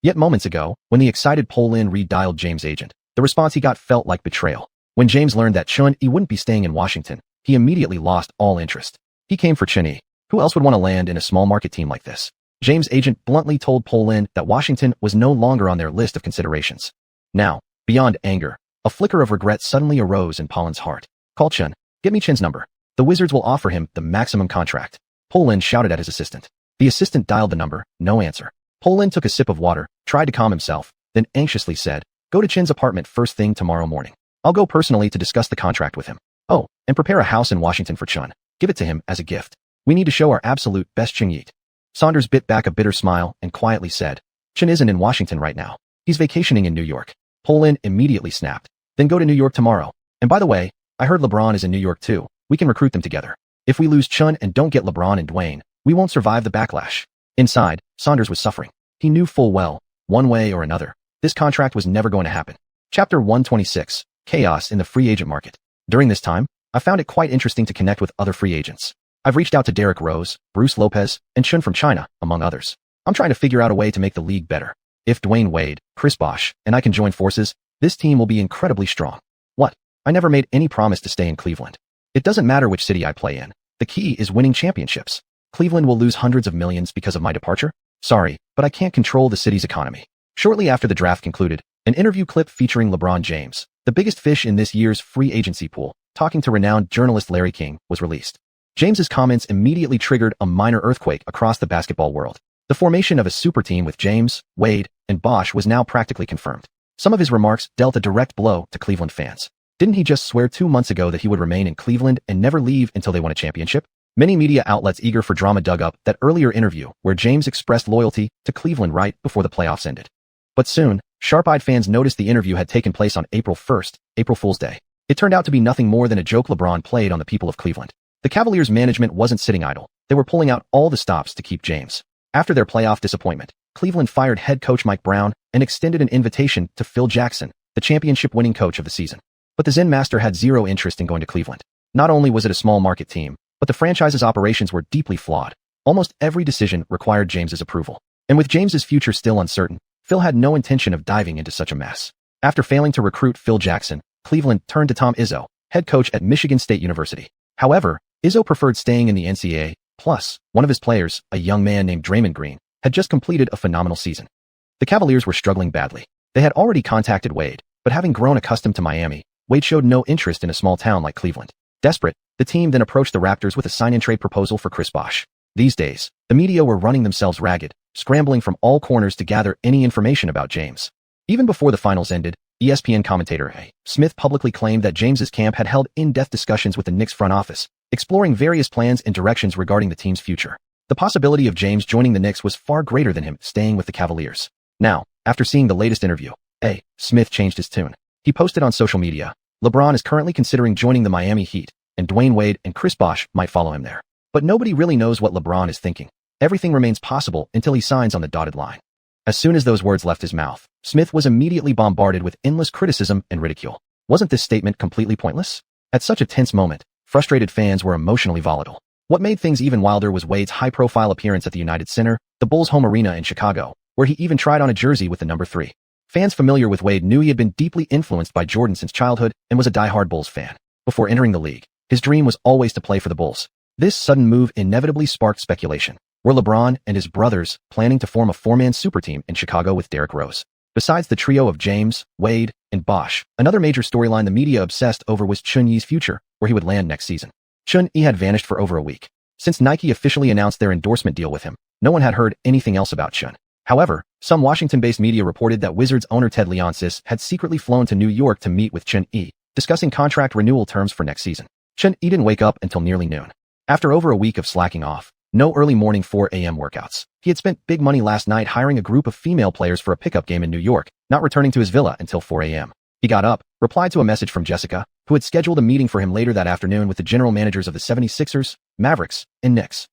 Yet moments ago, when the excited Polin redialed James' agent, the response he got felt like betrayal. When James learned that Chun-Yi wouldn't be staying in Washington, he immediately lost all interest. He came for Chun-Yi. Who else would want to land in a small market team like this? James' agent bluntly told Polin that Washington was no longer on their list of considerations. Now, beyond anger, a flicker of regret suddenly arose in Polin's heart. Call Chun. Get me Chin's number. The Wizards will offer him the maximum contract. Polin shouted at his assistant. The assistant dialed the number, no answer. Polin took a sip of water, tried to calm himself, then anxiously said, go to Chin's apartment first thing tomorrow morning. I'll go personally to discuss the contract with him. Oh, and prepare a house in Washington for Chun. Give it to him as a gift. We need to show our absolute best Chun-Yi. Saunders bit back a bitter smile and quietly said, Chun isn't in Washington right now. He's vacationing in New York. Polin immediately snapped. Then go to New York tomorrow. And by the way, I heard LeBron is in New York too. We can recruit them together. If we lose Chun and don't get LeBron and Dwayne, we won't survive the backlash. Inside, Saunders was suffering. He knew full well, one way or another, this contract was never going to happen. Chapter 126, Chaos in the Free Agent Market. During this time, I found it quite interesting to connect with other free agents. I've reached out to Derrick Rose, Bruce Lopez, and Chun from China, among others. I'm trying to figure out a way to make the league better. If Dwayne Wade, Chris Bosh, and I can join forces, this team will be incredibly strong. What? I never made any promise to stay in Cleveland. It doesn't matter which city I play in. The key is winning championships. Cleveland will lose hundreds of millions because of my departure? Sorry, but I can't control the city's economy. Shortly after the draft concluded, an interview clip featuring LeBron James, the biggest fish in this year's free agency pool, talking to renowned journalist Larry King, was released. James's comments immediately triggered a minor earthquake across the basketball world. The formation of a super team with James, Wade, and Bosh was now practically confirmed. Some of his remarks dealt a direct blow to Cleveland fans. Didn't he just swear 2 months ago that he would remain in Cleveland and never leave until they won a championship? Many media outlets eager for drama dug up that earlier interview where James expressed loyalty to Cleveland right before the playoffs ended. But soon, sharp-eyed fans noticed the interview had taken place on April 1st, April Fool's Day. It turned out to be nothing more than a joke LeBron played on the people of Cleveland. The Cavaliers' management wasn't sitting idle. They were pulling out all the stops to keep James. After their playoff disappointment, Cleveland fired head coach Mike Brown and extended an invitation to Phil Jackson, the championship-winning coach of the season. But the Zen Master had zero interest in going to Cleveland. Not only was it a small market team, but the franchise's operations were deeply flawed. Almost every decision required James's approval. And with James's future still uncertain, Phil had no intention of diving into such a mess. After failing to recruit Phil Jackson, Cleveland turned to Tom Izzo, head coach at Michigan State University. However, Izzo preferred staying in the NCAA, plus, one of his players, a young man named Draymond Green, had just completed a phenomenal season. The Cavaliers were struggling badly. They had already contacted Wade, but having grown accustomed to Miami, Wade showed no interest in a small town like Cleveland. Desperate, the team then approached the Raptors with a sign-and-trade proposal for Chris Bosh. These days, the media were running themselves ragged, scrambling from all corners to gather any information about James. Even before the finals ended, ESPN commentator A. Smith publicly claimed that James's camp had held in-depth discussions with the Knicks front office, exploring various plans and directions regarding the team's future. The possibility of James joining the Knicks was far greater than him staying with the Cavaliers. Now, after seeing the latest interview, A. Smith changed his tune. He posted on social media, LeBron is currently considering joining the Miami Heat, and Dwayne Wade and Chris Bosh might follow him there. But nobody really knows what LeBron is thinking. Everything remains possible until he signs on the dotted line. As soon as those words left his mouth, Smith was immediately bombarded with endless criticism and ridicule. Wasn't this statement completely pointless? At such a tense moment, Frustrated fans were emotionally volatile. What made things even wilder was Wade's high-profile appearance at the United Center, the Bulls' home arena in Chicago, where he even tried on a jersey with the number 3. Fans familiar with Wade knew he had been deeply influenced by Jordan since childhood and was a die-hard Bulls fan. Before entering the league, his dream was always to play for the Bulls. This sudden move inevitably sparked speculation. Were LeBron and his brothers planning to form a 4-man super team in Chicago with Derrick Rose? Besides the trio of James, Wade, and Bosh, another major storyline the media obsessed over was Chunyi's future, where he would land next season. Chunyi had vanished for over a week. Since Nike officially announced their endorsement deal with him, no one had heard anything else about Chun. However, some Washington-based media reported that Wizards owner Ted Leonsis had secretly flown to New York to meet with Chunyi, discussing contract renewal terms for next season. Chunyi didn't wake up until nearly noon. After over a week of slacking off, no early morning 4 a.m. workouts, he had spent big money last night hiring a group of female players for a pickup game in New York, not returning to his villa until 4 a.m. He got up, replied to a message from Jessica, who had scheduled a meeting for him later that afternoon with the general managers of the 76ers, Mavericks, and Knicks.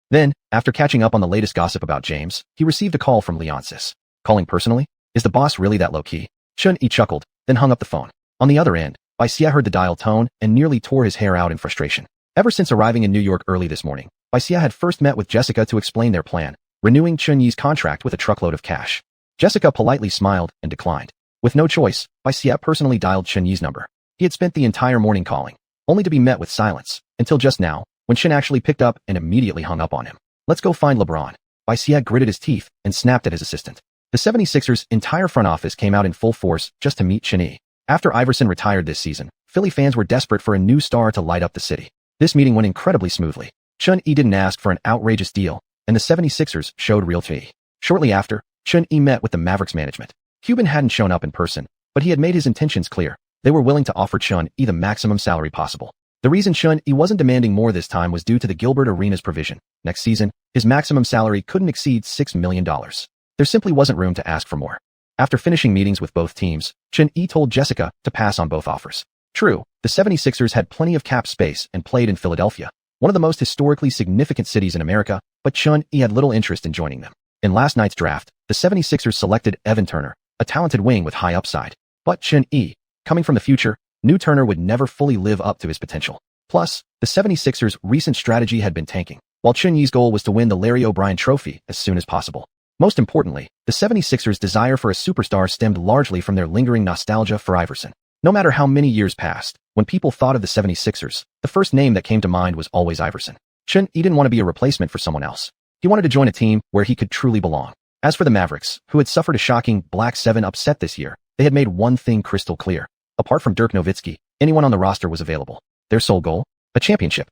Then, after catching up on the latest gossip about James, he received a call from Leonsis. Calling personally? Is the boss really that low-key? Chunyi chuckled, then hung up the phone. On the other end, Baixia heard the dial tone and nearly tore his hair out in frustration. Ever since arriving in New York early this morning, Baixia had first met with Jessica to explain their plan, renewing Chunyi's contract with a truckload of cash. Jessica politely smiled and declined. With no choice, Baixia personally dialed Chunyi's number. He had spent the entire morning calling, only to be met with silence, until just now, when Chun actually picked up and immediately hung up on him. Let's go find LeBron. Baixia gritted his teeth and snapped at his assistant. The 76ers' entire front office came out in full force just to meet Chunyi. After Iverson retired this season, Philly fans were desperate for a new star to light up the city. This meeting went incredibly smoothly. Chunyi didn't ask for an outrageous deal, and the 76ers showed real tea. Shortly after, Chunyi met with the Mavericks management. Cuban hadn't shown up in person, but he had made his intentions clear. They were willing to offer Chunyi the maximum salary possible. The reason Chunyi wasn't demanding more this time was due to the Gilbert Arenas provision. Next season, his maximum salary couldn't exceed $6 million. There simply wasn't room to ask for more. After finishing meetings with both teams, Chunyi told Jessica to pass on both offers. True, the 76ers had plenty of cap space and played in Philadelphia, one of the most historically significant cities in America, but Chunyi had little interest in joining them. In last night's draft, the 76ers selected Evan Turner, a talented wing with high upside. But Chunyi, coming from the future, knew Turner would never fully live up to his potential. Plus, the 76ers' recent strategy had been tanking, while Chunyi's goal was to win the Larry O'Brien Trophy as soon as possible. Most importantly, the 76ers' desire for a superstar stemmed largely from their lingering nostalgia for Iverson. No matter how many years passed, when people thought of the 76ers, the first name that came to mind was always Iverson. Chunyi didn't want to be a replacement for someone else. He wanted to join a team where he could truly belong. As for the Mavericks, who had suffered a shocking Black 7 upset this year, they had made one thing crystal clear. Apart from Dirk Nowitzki, anyone on the roster was available. Their sole goal? A championship.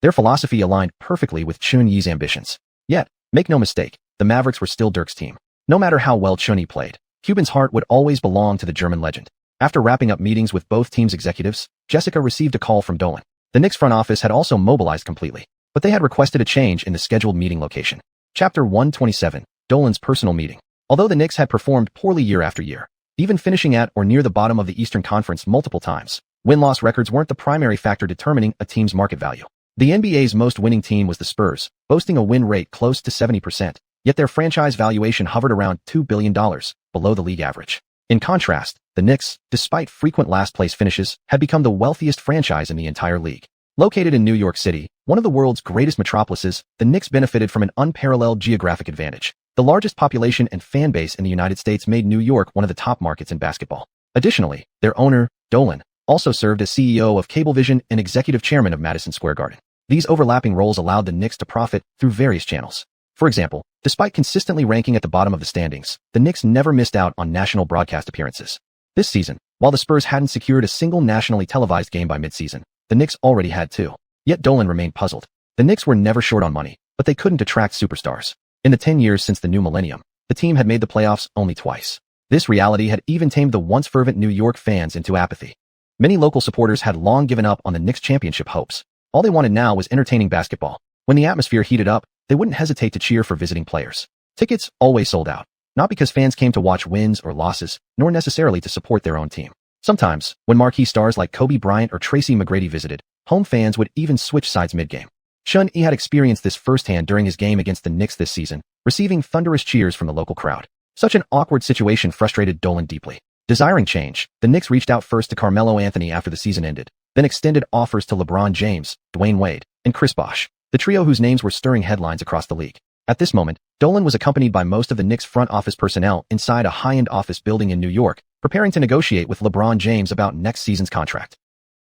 Their philosophy aligned perfectly with Chunyi's ambitions. Yet, make no mistake, the Mavericks were still Dirk's team. No matter how well Chunyi played, Cuban's heart would always belong to the German legend. After wrapping up meetings with both teams' executives, Jessica received a call from Dolan. The Knicks front office had also mobilized completely, but they had requested a change in the scheduled meeting location. Chapter 127, Dolan's personal meeting. Although the Knicks had performed poorly year after year, even finishing at or near the bottom of the Eastern Conference multiple times, win-loss records weren't the primary factor determining a team's market value. The NBA's most winning team was the Spurs, boasting a win rate close to 70%, yet their franchise valuation hovered around $2 billion, below the league average. In contrast, the Knicks, despite frequent last-place finishes, had become the wealthiest franchise in the entire league. Located in New York City, one of the world's greatest metropolises, the Knicks benefited from an unparalleled geographic advantage. The largest population and fan base in the United States made New York one of the top markets in basketball. Additionally, their owner, Dolan, also served as CEO of Cablevision and executive chairman of Madison Square Garden. These overlapping roles allowed the Knicks to profit through various channels. For example, despite consistently ranking at the bottom of the standings, the Knicks never missed out on national broadcast appearances. This season, while the Spurs hadn't secured a single nationally televised game by midseason, the Knicks already had two. Yet Dolan remained puzzled. The Knicks were never short on money, but they couldn't attract superstars. In the 10 years since the new millennium, the team had made the playoffs only twice. This reality had even tamed the once fervent New York fans into apathy. Many local supporters had long given up on the Knicks' championship hopes. All they wanted now was entertaining basketball. When the atmosphere heated up, they wouldn't hesitate to cheer for visiting players. Tickets always sold out, not because fans came to watch wins or losses, nor necessarily to support their own team. Sometimes, when marquee stars like Kobe Bryant or Tracy McGrady visited, home fans would even switch sides mid-game. Chunyi had experienced this firsthand during his game against the Knicks this season, receiving thunderous cheers from the local crowd. Such an awkward situation frustrated Dolan deeply. Desiring change, the Knicks reached out first to Carmelo Anthony after the season ended. then extended offers to LeBron James, Dwayne Wade, and Chris Bosh, the trio whose names were stirring headlines across the league. At this moment, Dolan was accompanied by most of the Knicks' front office personnel inside a high-end office building in New York, preparing to negotiate with LeBron James about next season's contract.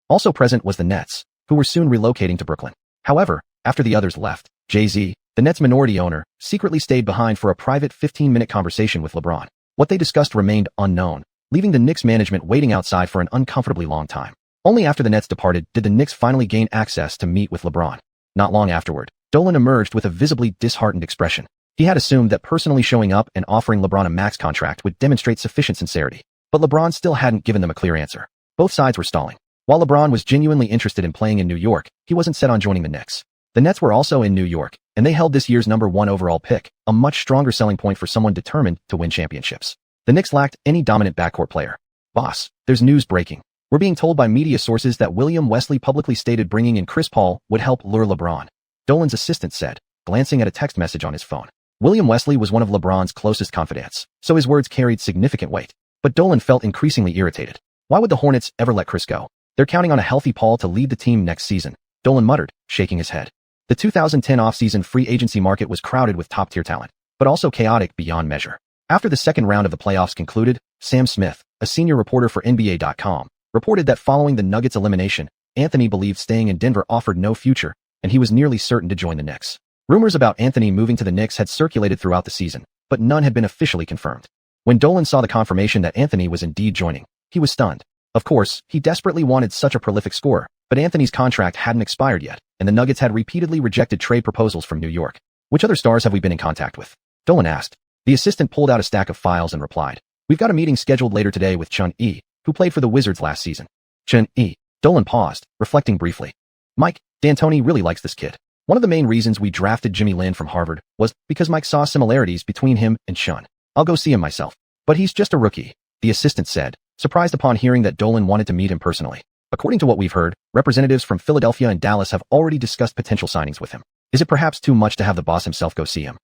Also present was the Nets, who were soon relocating to Brooklyn. However, after the others left, Jay-Z, the Nets' minority owner, secretly stayed behind for a private 15-minute conversation with LeBron. What they discussed remained unknown, leaving the Knicks management waiting outside for an uncomfortably long time. Only after the Nets departed did the Knicks finally gain access to meet with LeBron. Not long afterward, Dolan emerged with a visibly disheartened expression. He had assumed that personally showing up and offering LeBron a max contract would demonstrate sufficient sincerity. But LeBron still hadn't given them a clear answer. Both sides were stalling. While LeBron was genuinely interested in playing in New York, he wasn't set on joining the Knicks. The Nets were also in New York, and they held this year's #1 overall pick, a much stronger selling point for someone determined to win championships. The Knicks lacked any dominant backcourt player. Boss, there's news breaking. We're being told by media sources that William Wesley publicly stated bringing in Chris Paul would help lure LeBron. Dolan's assistant said, glancing at a text message on his phone. William Wesley was one of LeBron's closest confidants, so his words carried significant weight. But Dolan felt increasingly irritated. Why would the Hornets ever let Chris go? They're counting on a healthy Paul to lead the team next season, Dolan muttered, shaking his head. The 2010 offseason free agency market was crowded with top-tier talent, but also chaotic beyond measure. After the second round of the playoffs concluded, Sam Smith, a senior reporter for NBA.com, reported that following the Nuggets' elimination, Anthony believed staying in Denver offered no future, and he was nearly certain to join the Knicks. Rumors about Anthony moving to the Knicks had circulated throughout the season, but none had been officially confirmed. When Dolan saw the confirmation that Anthony was indeed joining, he was stunned. Of course, he desperately wanted such a prolific scorer, but Anthony's contract hadn't expired yet, and the Nuggets had repeatedly rejected trade proposals from New York. Which other stars have we been in contact with? Dolan asked. The assistant pulled out a stack of files and replied, We've got a meeting scheduled later today with Chun-E, who played for the Wizards last season. Chun-E. Dolan paused, reflecting briefly. Mike, D'Antoni really likes this kid. One of the main reasons we drafted Jimmy Lin from Harvard was because Mike saw similarities between him and Chun. I'll go see him myself. But he's just a rookie, the assistant said, surprised upon hearing that Dolan wanted to meet him personally. According to what we've heard, representatives from Philadelphia and Dallas have already discussed potential signings with him. Is it perhaps too much to have the boss himself go see him?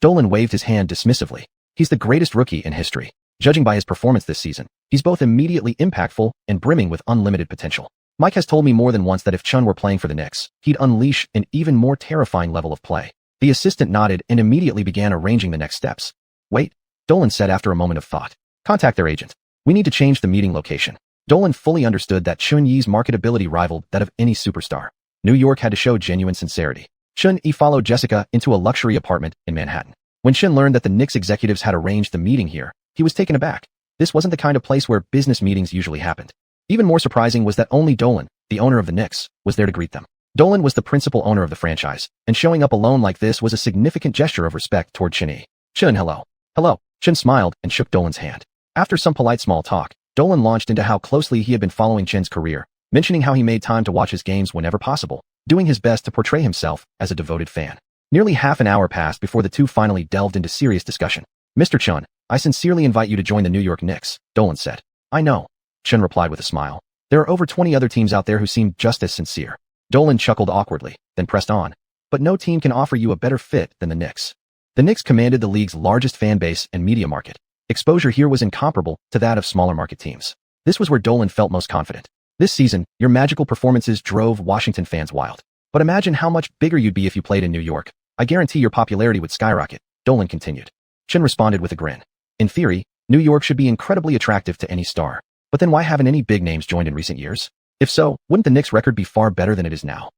Dolan waved his hand dismissively. He's the greatest rookie in history. Judging by his performance this season, he's both immediately impactful and brimming with unlimited potential. Mike has told me more than once that if Chun were playing for the Knicks, he'd unleash an even more terrifying level of play. The assistant nodded and immediately began arranging the next steps. Wait, Dolan said after a moment of thought. Contact their agent. We need to change the meeting location. Dolan fully understood that Chun-Yi's marketability rivaled that of any superstar. New York had to show genuine sincerity. Chun-Yi followed Jessica into a luxury apartment in Manhattan. When Chun learned that the Knicks executives had arranged the meeting here, he was taken aback. This wasn't the kind of place where business meetings usually happened. Even more surprising was that only Dolan, the owner of the Knicks, was there to greet them. Dolan was the principal owner of the franchise, and showing up alone like this was a significant gesture of respect toward Chun-Yi. Chun, hello. Hello. Chun smiled and shook Dolan's hand. After some polite small talk, Dolan launched into how closely he had been following Chun's career, mentioning how he made time to watch his games whenever possible, doing his best to portray himself as a devoted fan. Nearly half an hour passed before the two finally delved into serious discussion. Mr. Chun, I sincerely invite you to join the New York Knicks, Dolan said. I know, Chun replied with a smile. There are over 20 other teams out there who seem just as sincere. Dolan chuckled awkwardly, then pressed on. But no team can offer you a better fit than the Knicks. The Knicks commanded the league's largest fan base and media market. Exposure here was incomparable to that of smaller market teams. This was where Dolan felt most confident. This season, your magical performances drove Washington fans wild. But imagine how much bigger you'd be if you played in New York. I guarantee your popularity would skyrocket, Dolan continued. Chun responded with a grin. In theory, New York should be incredibly attractive to any star. But then why haven't any big names joined in recent years? If so, wouldn't the Knicks' record be far better than it is now?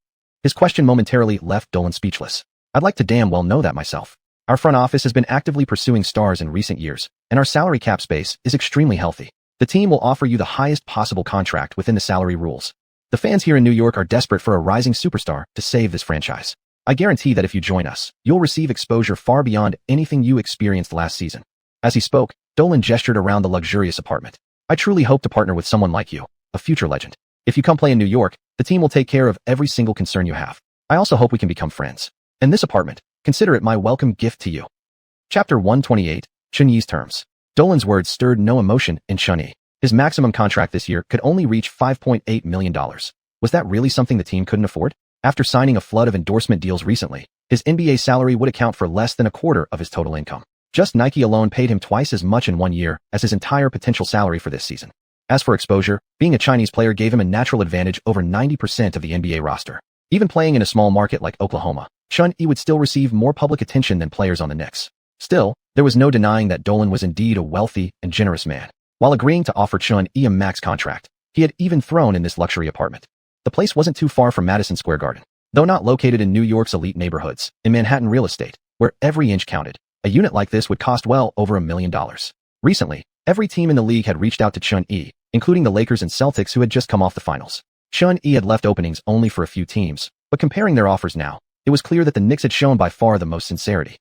His question momentarily left Dolan speechless. I'd like to damn well know that myself. Our front office has been actively pursuing stars in recent years, and our salary cap space is extremely healthy. The team will offer you the highest possible contract within the salary rules. The fans here in New York are desperate for a rising superstar to save this franchise. I guarantee that if you join us, you'll receive exposure far beyond anything you experienced last season. As he spoke, Dolan gestured around the luxurious apartment. I truly hope to partner with someone like you, a future legend. If you come play in New York, the team will take care of every single concern you have. I also hope we can become friends. And this apartment, consider it my welcome gift to you. Chapter 128, Chun-Yi's terms. Dolan's words stirred no emotion in Chun-Yi. His maximum contract this year could only reach $5.8 million. Was that really something the team couldn't afford? After signing a flood of endorsement deals recently, his NBA salary would account for less than a quarter of his total income. Just Nike alone paid him twice as much in 1 year as his entire potential salary for this season. As for exposure, being a Chinese player gave him a natural advantage over 90% of the NBA roster. Even playing in a small market like Oklahoma, Xuanhui would still receive more public attention than players on the Knicks. Still, there was no denying that Dolan was indeed a wealthy and generous man. While agreeing to offer Xuanhui a max contract, he had even thrown in this luxury apartment. The place wasn't too far from Madison Square Garden. Though not located in New York's elite neighborhoods, in Manhattan real estate, where every inch counted, a unit like this would cost well over $1 million. Recently, every team in the league had reached out to Xuanhui, including the Lakers and Celtics who had just come off the finals. Xuanhui had left openings only for a few teams, but comparing their offers now, it was clear that the Knicks had shown by far the most sincerity.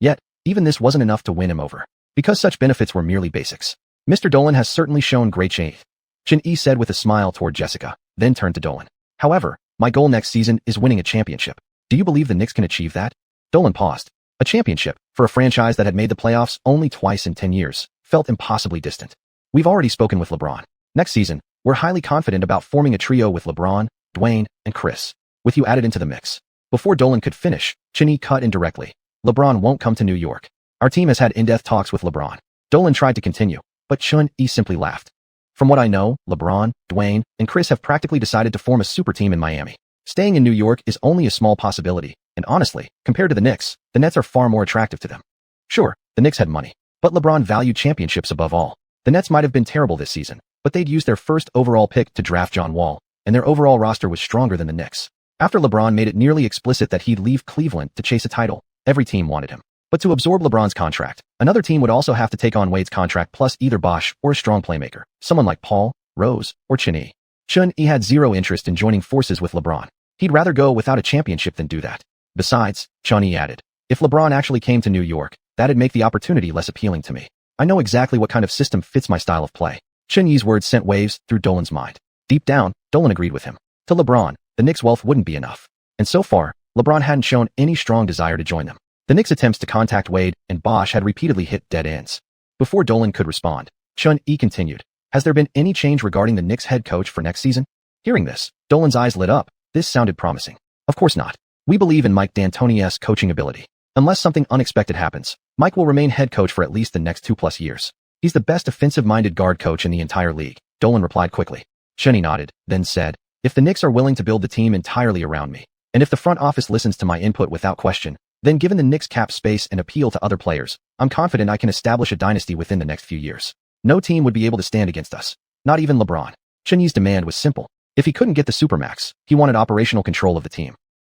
Yet, even this wasn't enough to win him over, because such benefits were merely basics. Mr. Dolan has certainly shown great faith, Xuanhui said with a smile toward Jessica, then turned to Dolan. However, my goal next season is winning a championship. Do you believe the Knicks can achieve that? Dolan paused. A championship, for a franchise that had made the playoffs only twice in 10 years, felt impossibly distant. We've already spoken with LeBron. Next season, we're highly confident about forming a trio with LeBron, Dwayne, and Chris, with you added into the mix. Before Dolan could finish, Xuanhui cut in directly. LeBron won't come to New York. Our team has had in-depth talks with LeBron. Dolan tried to continue, but Xuanhui simply laughed. From what I know, LeBron, Dwayne, and Chris have practically decided to form a super team in Miami. Staying in New York is only a small possibility, and honestly, compared to the Knicks, the Nets are far more attractive to them. Sure, the Knicks had money, but LeBron valued championships above all. The Nets might have been terrible this season, but they'd used their first overall pick to draft xuanhuan, and their overall roster was stronger than the Knicks. After LeBron made it nearly explicit that he'd leave Cleveland to chase a title, every team wanted him. But to absorb LeBron's contract, another team would also have to take on Wade's contract plus either Bosh or a strong playmaker, someone like Paul, Rose, or Xuanhui. Xuanhui had zero interest in joining forces with LeBron. He'd rather go without a championship than do that. Besides, Xuanhui added, if LeBron actually came to New York, that'd make the opportunity less appealing to me. I know exactly what kind of system fits my style of play. Xuanhui's words sent waves through Dolan's mind. Deep down, Dolan agreed with him. To LeBron, the Knicks' wealth wouldn't be enough. And so far, LeBron hadn't shown any strong desire to join them. The Knicks' attempts to contact Wade and Bosh had repeatedly hit dead ends. Before Dolan could respond, Xuanhui continued, has there been any change regarding the Knicks' head coach for next season? Hearing this, Dolan's eyes lit up. This sounded promising. Of course not. We believe in Mike D'Antoni's coaching ability. Unless something unexpected happens, Mike will remain head coach for at least the next 2+ years. He's the best offensive-minded guard coach in the entire league, Dolan replied quickly. Xuanhui nodded, then said, if the Knicks are willing to build the team entirely around me, and if the front office listens to my input without question, then given the Knicks' cap space and appeal to other players, I'm confident I can establish a dynasty within the next few years. No team would be able to stand against us. Not even LeBron. Xuanhui's demand was simple. If he couldn't get the Supermax, he wanted operational control of the team.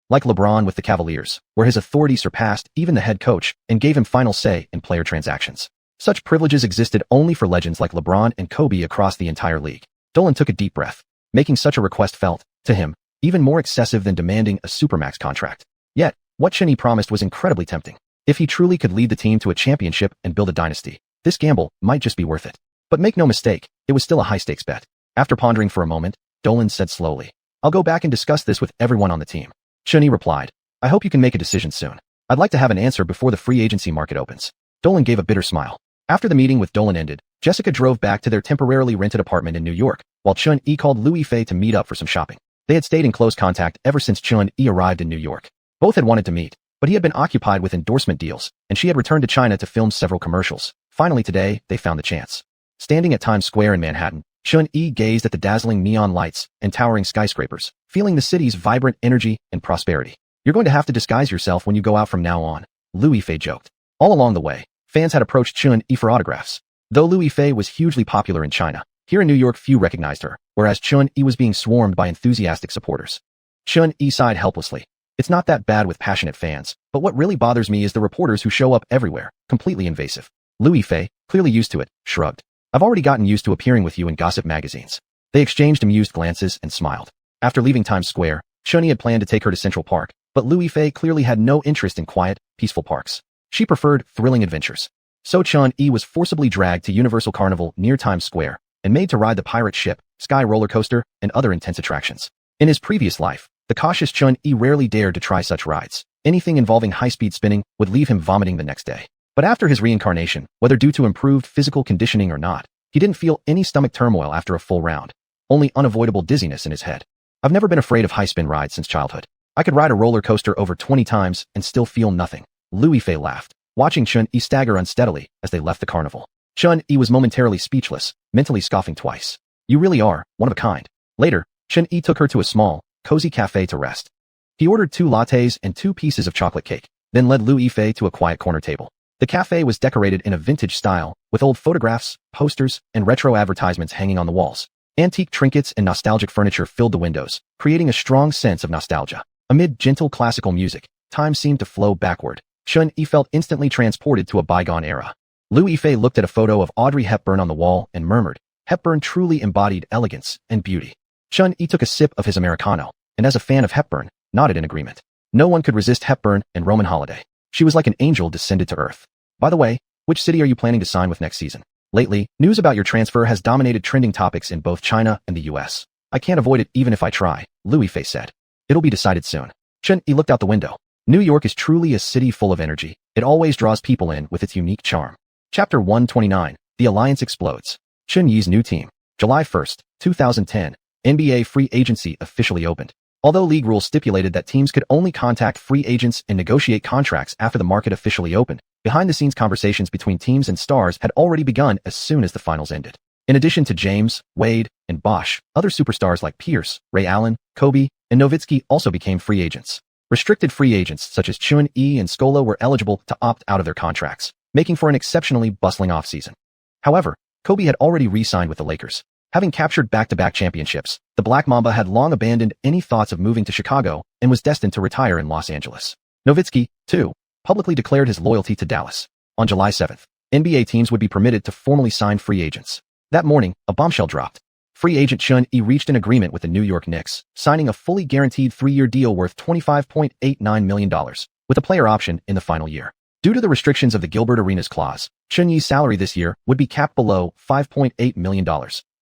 Like LeBron with the Cavaliers, where his authority surpassed even the head coach and gave him final say in player transactions. Such privileges existed only for legends like LeBron and Kobe across the entire league. Dolan took a deep breath. Making such a request felt, to him, even more excessive than demanding a Supermax contract. Yet, what Xuanhui promised was incredibly tempting. If he truly could lead the team to a championship and build a dynasty, this gamble might just be worth it. But make no mistake, it was still a high-stakes bet. After pondering for a moment, Dolan said slowly, I'll go back and discuss this with everyone on the team. Xuanhui replied, I hope you can make a decision soon. I'd like to have an answer before the free agency market opens. Dolan gave a bitter smile. After the meeting with Dolan ended, Jessica drove back to their temporarily rented apartment in New York, while Xuanhui called Louis Fei to meet up for some shopping. They had stayed in close contact ever since Xuanhui arrived in New York. Both had wanted to meet, but he had been occupied with endorsement deals, and she had returned to China to film several commercials. Finally today, they found the chance. Standing at Times Square in Manhattan, Xuanhui gazed at the dazzling neon lights and towering skyscrapers, feeling the city's vibrant energy and prosperity. You're going to have to disguise yourself when you go out from now on, Louis Fei joked. All along the way, fans had approached Xuanhui for autographs. Though Louis Fei was hugely popular in China, here in New York few recognized her, whereas Xuanhui was being swarmed by enthusiastic supporters. Xuanhui sighed helplessly. It's not that bad with passionate fans, but what really bothers me is the reporters who show up everywhere, completely invasive. Louis Fei, clearly used to it, shrugged. I've already gotten used to appearing with you in gossip magazines. They exchanged amused glances and smiled. After leaving Times Square, Xuanhui had planned to take her to Central Park, but Louis Fei clearly had no interest in quiet, peaceful parks. She preferred thrilling adventures. So Xuanhui was forcibly dragged to Universal Carnival near Times Square and made to ride the pirate ship, sky roller coaster, and other intense attractions. In his previous life, the cautious Xuanhui rarely dared to try such rides. Anything involving high-speed spinning would leave him vomiting the next day. But after his reincarnation, whether due to improved physical conditioning or not, he didn't feel any stomach turmoil after a full round, only unavoidable dizziness in his head. I've never been afraid of high-spin rides since childhood. I could ride a roller coaster over 20 times and still feel nothing. Louis Fei laughed, watching Xuanhui stagger unsteadily as they left the carnival. Xuanhui was momentarily speechless, mentally scoffing twice. You really are, one of a kind. Later, Chun-Yi took her to a small, cozy cafe to rest. He ordered 2 lattes and 2 pieces of chocolate cake, then led Liu Yifei to a quiet corner table. The cafe was decorated in a vintage style, with old photographs, posters, and retro advertisements hanging on the walls. Antique trinkets and nostalgic furniture filled the windows, creating a strong sense of nostalgia. Amid gentle classical music, time seemed to flow backward. Chun-Yi felt instantly transported to a bygone era. Liu Yifei looked at a photo of Audrey Hepburn on the wall and murmured, "Hepburn truly embodied elegance and beauty." Chun-Yi took a sip of his Americano, and as a fan of Hepburn, nodded in agreement. No one could resist Hepburn and Roman Holiday. She was like an angel descended to earth. By the way, which city are you planning to sign with next season? Lately, news about your transfer has dominated trending topics in both China and the US. I can't avoid it even if I try, Liu Yifei said. It'll be decided soon. Chun-Yi looked out the window. New York is truly a city full of energy. It always draws people in with its unique charm. Chapter 129, The Alliance Explodes. Chun-Yi's new team. July 1st, 2010, NBA free agency officially opened. Although league rules stipulated that teams could only contact free agents and negotiate contracts after the market officially opened, behind-the-scenes conversations between teams and stars had already begun as soon as the finals ended. In addition to James, Wade, and Bosh, other superstars like Pierce, Ray Allen, Kobe, and Nowitzki also became free agents. Restricted free agents such as Chun-Yi and Scola were eligible to opt out of their contracts, making for an exceptionally bustling offseason. However, Kobe had already re-signed with the Lakers. Having captured back-to-back championships, the Black Mamba had long abandoned any thoughts of moving to Chicago and was destined to retire in Los Angeles. Nowitzki, too, publicly declared his loyalty to Dallas. On July 7th, NBA teams would be permitted to formally sign free agents. That morning, a bombshell dropped. Free agent Chun-Yi reached an agreement with the New York Knicks, signing a fully guaranteed 3-year deal worth $25.89 million, with a player option in the final year. Due to the restrictions of the Gilbert Arenas clause, Chun-Yi's salary this year would be capped below $5.8 million,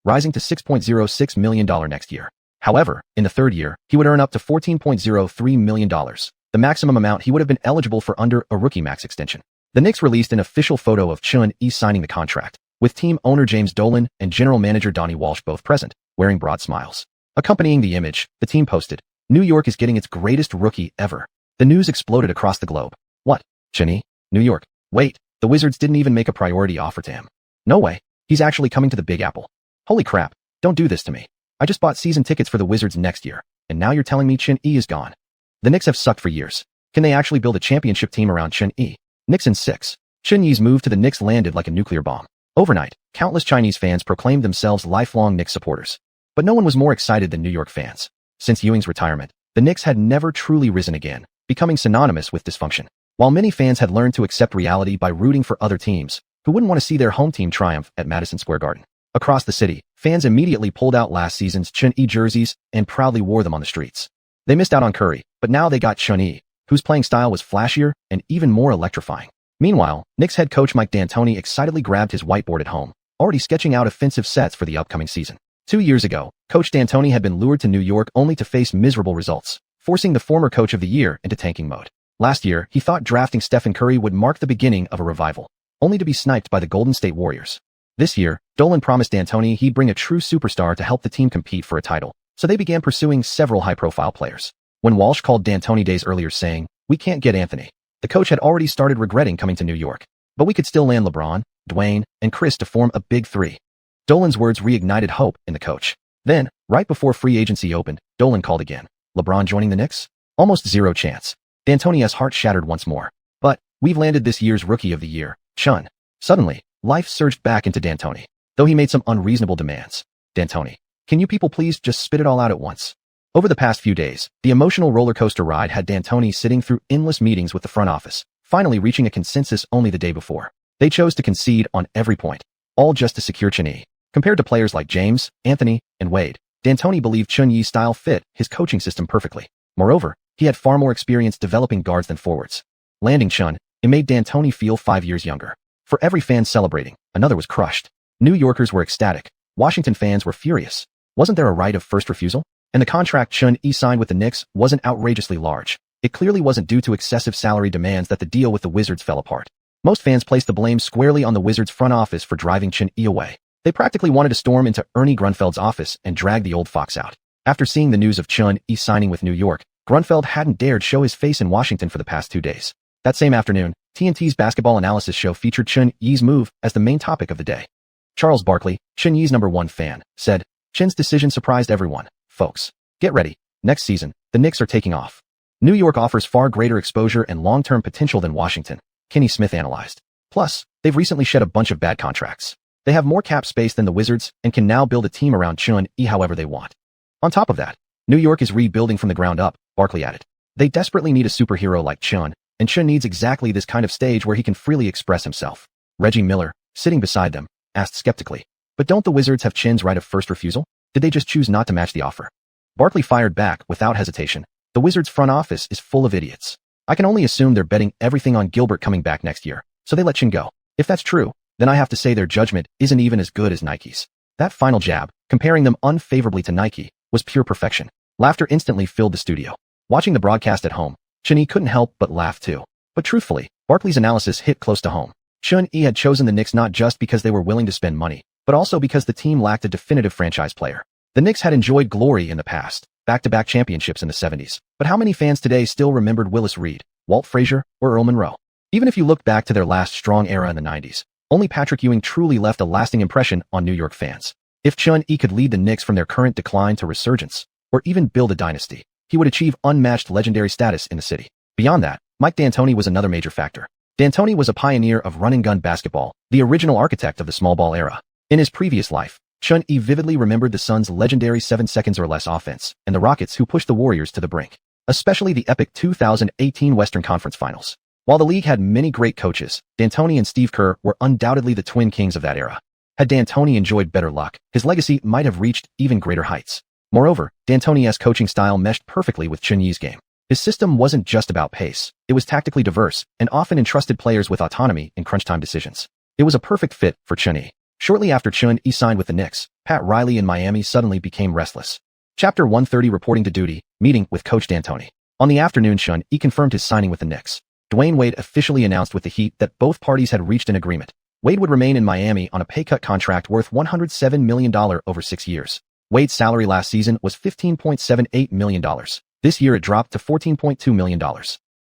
rising to $6.06 million next year. However, in the third year, he would earn up to $14.03 million, the maximum amount he would have been eligible for under a rookie max extension. The Knicks released an official photo of Chun-Yi signing the contract, with team owner James Dolan and general manager Donnie Walsh both present, wearing broad smiles. Accompanying the image, the team posted, "New York is getting its greatest rookie ever." The news exploded across the globe. What? Chun-Yi? New York? Wait, the Wizards didn't even make a priority offer to him. No way. He's actually coming to the Big Apple. Holy crap, don't do this to me. I just bought season tickets for the Wizards next year, and now you're telling me Chun-Yi is gone. The Knicks have sucked for years. Can they actually build a championship team around Chun-Yi? Knicks in 6. Chun-Yi's move to the Knicks landed like a nuclear bomb. Overnight, countless Chinese fans proclaimed themselves lifelong Knicks supporters. But no one was more excited than New York fans. Since Ewing's retirement, the Knicks had never truly risen again, becoming synonymous with dysfunction. While many fans had learned to accept reality by rooting for other teams, who wouldn't want to see their home team triumph at Madison Square Garden. Across the city, fans immediately pulled out last season's Chun-Yi jerseys and proudly wore them on the streets. They missed out on Curry, but now they got Chun-Yi, whose playing style was flashier and even more electrifying. Meanwhile, Knicks head coach Mike D'Antoni excitedly grabbed his whiteboard at home, already sketching out offensive sets for the upcoming season. 2 years ago, Coach D'Antoni had been lured to New York only to face miserable results, forcing the former coach of the year into tanking mode. Last year, he thought drafting Stephen Curry would mark the beginning of a revival, only to be sniped by the Golden State Warriors. This year, Dolan promised D'Antoni he'd bring a true superstar to help the team compete for a title, so they began pursuing several high-profile players. When Walsh called D'Antoni days earlier saying, "We can't get Anthony," the coach had already started regretting coming to New York. But we could still land LeBron, Dwayne, and Chris to form a big three. Dolan's words reignited hope in the coach. Then, right before free agency opened, Dolan called again. LeBron joining the Knicks? Almost zero chance. D'Antoni's heart shattered once more. But, we've landed this year's Rookie of the Year, Chun. Suddenly, life surged back into D'Antoni, though he made some unreasonable demands. D'Antoni, can you people please just spit it all out at once? Over the past few days, the emotional roller coaster ride had D'Antoni sitting through endless meetings with the front office, finally reaching a consensus only the day before. They chose to concede on every point, all just to secure Chun-Yi. Compared to players like James, Anthony, and Wade, D'Antoni believed Chun-Yi's style fit his coaching system perfectly. Moreover, he had far more experience developing guards than forwards. Landing Chun, it made D'Antoni feel 5 years younger. For every fan celebrating, another was crushed. New Yorkers were ecstatic. Washington fans were furious. Wasn't there a right of first refusal? And the contract Chun-Yi signed with the Knicks wasn't outrageously large. It clearly wasn't due to excessive salary demands that the deal with the Wizards fell apart. Most fans placed the blame squarely on the Wizards' front office for driving Chun-Yi away. They practically wanted to storm into Ernie Grunfeld's office and drag the old fox out. After seeing the news of Chun-Yi signing with New York, Grunfeld hadn't dared show his face in Washington for the past 2 days. That same afternoon, TNT's basketball analysis show featured Chun-Yi's move as the main topic of the day. Charles Barkley, Chun-Yi's #1 fan, said, Chen's decision surprised everyone. Folks, get ready. Next season, the Knicks are taking off. New York offers far greater exposure and long-term potential than Washington, Kenny Smith analyzed. Plus, they've recently shed a bunch of bad contracts. They have more cap space than the Wizards and can now build a team around Xuanhuan however they want. On top of that, New York is rebuilding from the ground up, Barkley added. They desperately need a superhero like Xuan, and Xuan needs exactly this kind of stage where he can freely express himself. Reggie Miller, sitting beside them, asked skeptically. But don't the Wizards have Chen's right of first refusal? Did they just choose not to match the offer? Barkley fired back without hesitation. The Wizards' front office is full of idiots. I can only assume they're betting everything on Gilbert coming back next year, so they let Chen go. If that's true, then I have to say their judgment isn't even as good as Nike's. That final jab, comparing them unfavorably to Nike, was pure perfection. Laughter instantly filled the studio. Watching the broadcast at home, Chen couldn't help but laugh too. But truthfully, Barkley's analysis hit close to home. Chen had chosen the Knicks not just because they were willing to spend money, but also because the team lacked a definitive franchise player. The Knicks had enjoyed glory in the past, back-to-back championships in the 70s, but how many fans today still remembered Willis Reed, Walt Frazier, or Earl Monroe? Even if you look back to their last strong era in the 90s, only Patrick Ewing truly left a lasting impression on New York fans. If Chen could lead the Knicks from their current decline to resurgence, or even build a dynasty, he would achieve unmatched legendary status in the city. Beyond that, Mike D'Antoni was another major factor. D'Antoni was a pioneer of run-and-gun basketball, the original architect of the small ball era. In his previous life, Chen vividly remembered the Suns' legendary 7 seconds or less offense, and the Rockets who pushed the Warriors to the brink. Especially the epic 2018 Western Conference Finals. While the league had many great coaches, D'Antoni and Steve Kerr were undoubtedly the twin kings of that era. Had D'Antoni enjoyed better luck, his legacy might have reached even greater heights. Moreover, D'Antoni's coaching style meshed perfectly with Chen Yi's game. His system wasn't just about pace, it was tactically diverse, and often entrusted players with autonomy in crunch-time decisions. It was a perfect fit for Chen Yi. Shortly after Chen Yi signed with the Knicks, Pat Riley in Miami suddenly became restless. Chapter 130 reporting to duty, meeting with Coach D'Antoni. On the afternoon Chen Yi confirmed his signing with the Knicks. Dwayne Wade officially announced with the Heat that both parties had reached an agreement. Wade would remain in Miami on a pay-cut contract worth $107 million over 6 years. Wade's salary last season was $15.78 million. This year it dropped to $14.2 million.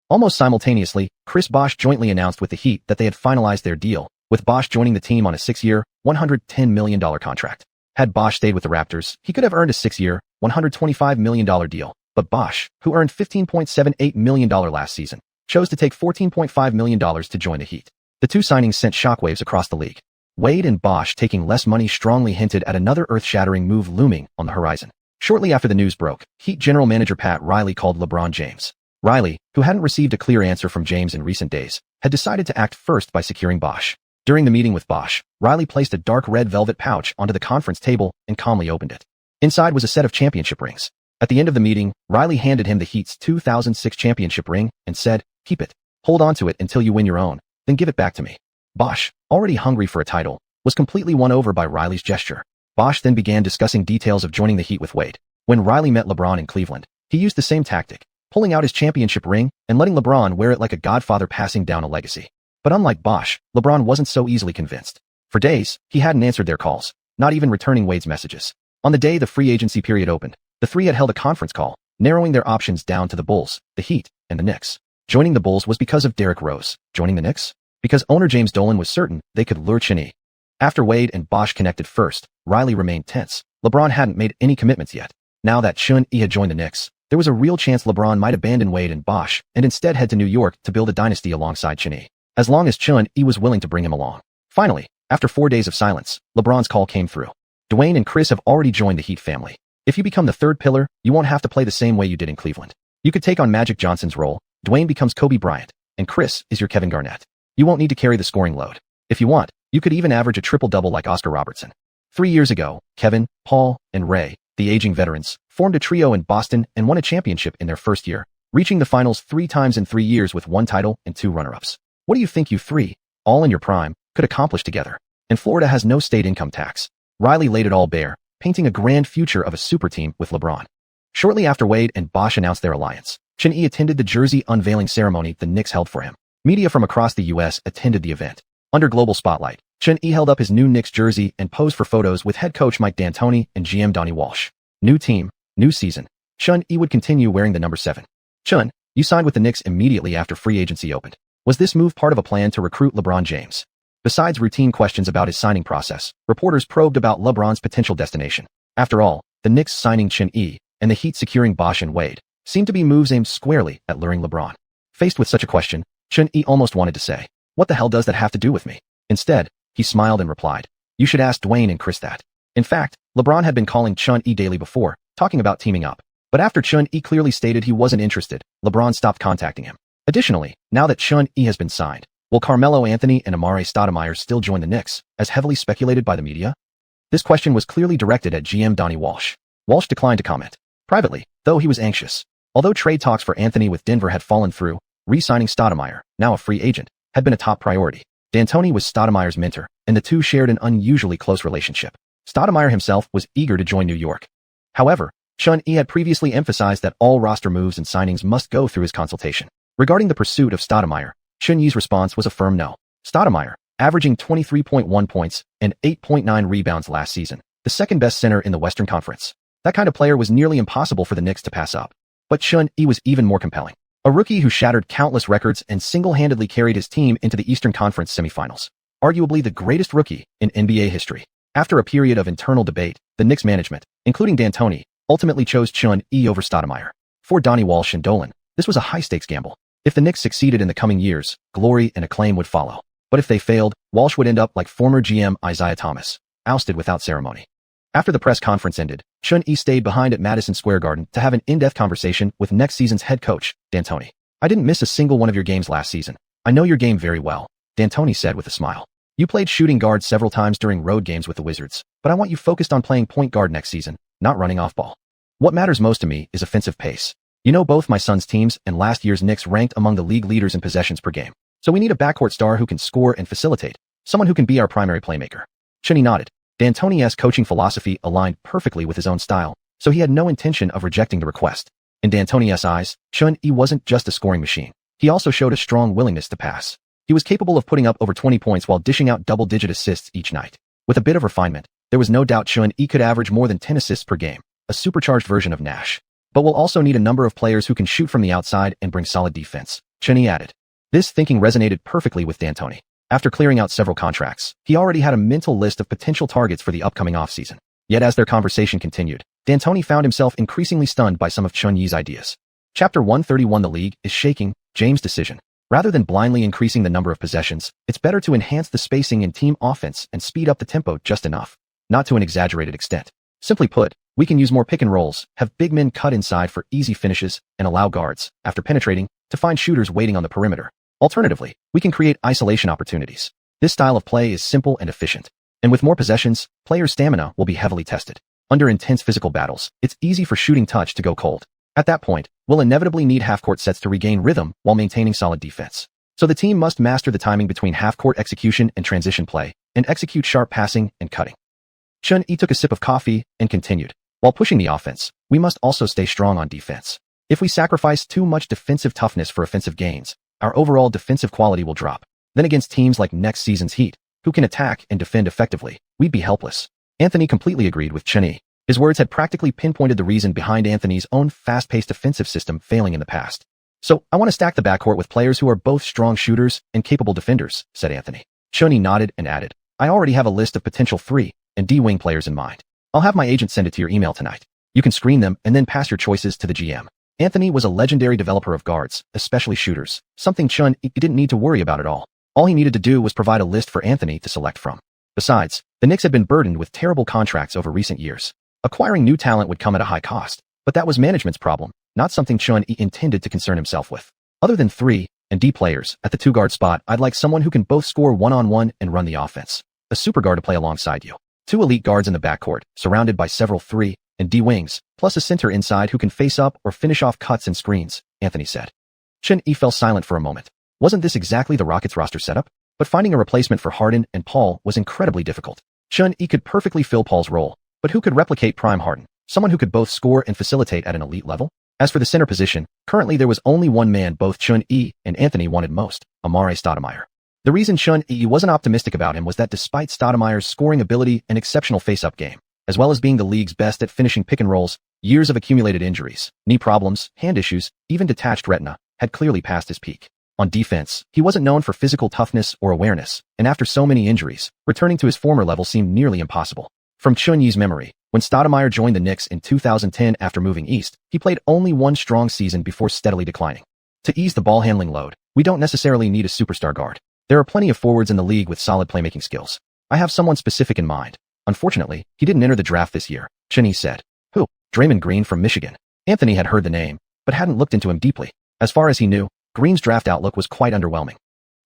Almost simultaneously, Chris Bosh jointly announced with the Heat that they had finalized their deal, with Bosh joining the team on a 6-year, $110 million contract. Had Bosh stayed with the Raptors, he could have earned a 6-year, $125 million deal, but Bosh, who earned $15.78 million last season, chose to take $14.5 million to join the Heat. The two signings sent shockwaves across the league. Wade and Bosh taking less money strongly hinted at another earth-shattering move looming on the horizon. Shortly after the news broke, Heat general manager Pat Riley called LeBron James. Riley, who hadn't received a clear answer from James in recent days, had decided to act first by securing Bosh. During the meeting with Bosh, Riley placed a dark red velvet pouch onto the conference table and calmly opened it. Inside was a set of championship rings. At the end of the meeting, Riley handed him the Heat's 2006 championship ring and said, "Keep it. Hold on to it until you win your own, then give it back to me." Bosh, already hungry for a title, was completely won over by Riley's gesture. Bosh then began discussing details of joining the Heat with Wade. When Riley met LeBron in Cleveland, he used the same tactic, pulling out his championship ring and letting LeBron wear it like a godfather passing down a legacy. But unlike Bosh, LeBron wasn't so easily convinced. For days, he hadn't answered their calls, not even returning Wade's messages. On the day the free agency period opened, the three had held a conference call, narrowing their options down to the Bulls, the Heat, and the Knicks. Joining the Bulls was because of Derrick Rose. Joining the Knicks? Because owner James Dolan was certain they could lure Chen Yi. After Wade and Bosh connected first, Riley remained tense. LeBron hadn't made any commitments yet. Now that Chen Yi had joined the Knicks, there was a real chance LeBron might abandon Wade and Bosh and instead head to New York to build a dynasty alongside Chen Yi, as long as Chen Yi was willing to bring him along. Finally, after 4 days of silence, LeBron's call came through. Dwayne and Chris have already joined the Heat family. If you become the third pillar, you won't have to play the same way you did in Cleveland. You could take on Magic Johnson's role. Dwayne becomes Kobe Bryant, and Chris is your Kevin Garnett. You won't need to carry the scoring load. If you want, you could even average a triple-double like Oscar Robertson. 3 years ago, Kevin, Paul, and Ray, the aging veterans, formed a trio in Boston and won a championship in their first year, reaching the finals 3 times in 3 years with 1 title and 2 runner-ups. What do you think you three, all in your prime, could accomplish together? And Florida has no state income tax. Riley laid it all bare, painting a grand future of a super team with LeBron. Shortly after Wade and Bosh announced their alliance, Chen Yi attended the jersey unveiling ceremony the Knicks held for him. Media from across the U.S. attended the event. Under global spotlight, Chen Yi held up his new Knicks jersey and posed for photos with head coach Mike D'Antoni and GM Donnie Walsh. New team, new season. Chen Yi would continue wearing the number 7. Chen, you signed with the Knicks immediately after free agency opened. Was this move part of a plan to recruit LeBron James? Besides routine questions about his signing process, reporters probed about LeBron's potential destination. After all, the Knicks signing Chun-Yi and the Heat securing Bosh and Wade seemed to be moves aimed squarely at luring LeBron. Faced with such a question, Chun-Yi almost wanted to say, "What the hell does that have to do with me?" Instead, he smiled and replied, "You should ask Dwayne and Chris that." In fact, LeBron had been calling Chun-Yi daily before, talking about teaming up. But after Chun-Yi clearly stated he wasn't interested, LeBron stopped contacting him. Additionally, now that Chun-Yi has been signed, will Carmelo Anthony and Amare Stoudemire still join the Knicks, as heavily speculated by the media? This question was clearly directed at GM Donnie Walsh. Walsh declined to comment. Privately, though, he was anxious. Although trade talks for Anthony with Denver had fallen through, re-signing Stoudemire, now a free agent, had been a top priority. D'Antoni was Stoudemire's mentor, and the two shared an unusually close relationship. Stoudemire himself was eager to join New York. However, Chun-Yi had previously emphasized that all roster moves and signings must go through his consultation. Regarding the pursuit of Stoudemire, Chun-Yi's response was a firm no. Stoudemire, averaging 23.1 points and 8.9 rebounds last season, the second-best center in the Western Conference. That kind of player was nearly impossible for the Knicks to pass up. But Chun-Yi was even more compelling. A rookie who shattered countless records and single-handedly carried his team into the Eastern Conference semifinals. Arguably the greatest rookie in NBA history. After a period of internal debate, the Knicks management, including D'Antoni, ultimately chose Chun-Yi over Stoudemire. For Donnie Walsh and Dolan, this was a high-stakes gamble. If the Knicks succeeded in the coming years, glory and acclaim would follow. But if they failed, Walsh would end up like former GM Isaiah Thomas, ousted without ceremony. After the press conference ended, Chun-Yi stayed behind at Madison Square Garden to have an in-depth conversation with next season's head coach, D'Antoni. "I didn't miss a single one of your games last season. I know your game very well," D'Antoni said with a smile. "You played shooting guard several times during road games with the Wizards, but I want you focused on playing point guard next season, not running off ball. What matters most to me is offensive pace. You know both my son's teams and last year's Knicks ranked among the league leaders in possessions per game. So we need a backcourt star who can score and facilitate, someone who can be our primary playmaker." Chun-Yi nodded. D'Antoni's coaching philosophy aligned perfectly with his own style, so he had no intention of rejecting the request. In D'Antoni's eyes, Chun-Yi wasn't just a scoring machine. He also showed a strong willingness to pass. He was capable of putting up over 20 points while dishing out double-digit assists each night. With a bit of refinement, there was no doubt Chun-Yi could average more than 10 assists per game, a supercharged version of Nash. But we'll also need a number of players who can shoot from the outside and bring solid defense, Chun-Yi added. This thinking resonated perfectly with D'Antoni. After clearing out several contracts, he already had a mental list of potential targets for the upcoming offseason. Yet as their conversation continued, D'Antoni found himself increasingly stunned by some of Chun-Yi's ideas. Chapter 131 The league is shaking, James' decision. Rather than blindly increasing the number of possessions, it's better to enhance the spacing in team offense and speed up the tempo just enough, not to an exaggerated extent. Simply put, we can use more pick and rolls, have big men cut inside for easy finishes, and allow guards, after penetrating, to find shooters waiting on the perimeter. Alternatively, we can create isolation opportunities. This style of play is simple and efficient. And with more possessions, players' stamina will be heavily tested. Under intense physical battles, it's easy for shooting touch to go cold. At that point, we'll inevitably need half-court sets to regain rhythm while maintaining solid defense. So the team must master the timing between half-court execution and transition play, and execute sharp passing and cutting. Chun-Yi took a sip of coffee and continued. While pushing the offense, we must also stay strong on defense. If we sacrifice too much defensive toughness for offensive gains, our overall defensive quality will drop. Then against teams like next season's Heat, who can attack and defend effectively, we'd be helpless. Anthony completely agreed with Chun-Yi. His words had practically pinpointed the reason behind Anthony's own fast-paced offensive system failing in the past. "So, I want to stack the backcourt with players who are both strong shooters and capable defenders," said Anthony. Chun-Yi nodded and added, "I already have a list of potential 3 and D-wing players in mind. I'll have my agent send it to your email tonight. You can screen them and then pass your choices to the GM." Anthony was a legendary developer of guards, especially shooters, something Chun-Yi didn't need to worry about at all. All he needed to do was provide a list for Anthony to select from. Besides, the Knicks had been burdened with terrible contracts over recent years. Acquiring new talent would come at a high cost, but that was management's problem, not something Chun-Yi intended to concern himself with. Other than 3 and D players, at the 2-guard spot, I'd like someone who can both score one-on-one and run the offense. A super guard to play alongside you. 2 elite guards in the backcourt, surrounded by several 3 and D wings, plus a center inside who can face up or finish off cuts and screens, Anthony said. Chun-Yi fell silent for a moment. Wasn't this exactly the Rockets' roster setup? But finding a replacement for Harden and Paul was incredibly difficult. Chun-Yi could perfectly fill Paul's role, but who could replicate prime Harden, someone who could both score and facilitate at an elite level? As for the center position, currently there was only one man both Chun-Yi and Anthony wanted most, Amare Stoudemire. The reason Chun-Yi wasn't optimistic about him was that despite Stoudemire's scoring ability and exceptional face-up game, as well as being the league's best at finishing pick and rolls, years of accumulated injuries, knee problems, hand issues, even detached retina, had clearly passed his peak. On defense, he wasn't known for physical toughness or awareness, and after so many injuries, returning to his former level seemed nearly impossible. From Chun-Yi's memory, When Stoudemire joined the Knicks in 2010 after moving east, he played only one strong season before steadily declining. To ease the ball-handling load, we don't necessarily need a superstar guard. There are plenty of forwards in the league with solid playmaking skills. I have someone specific in mind. Unfortunately, he didn't enter the draft this year, Xianxia said. Who? Draymond Green from Michigan. Anthony had heard the name, but hadn't looked into him deeply. As far as he knew, Green's draft outlook was quite underwhelming.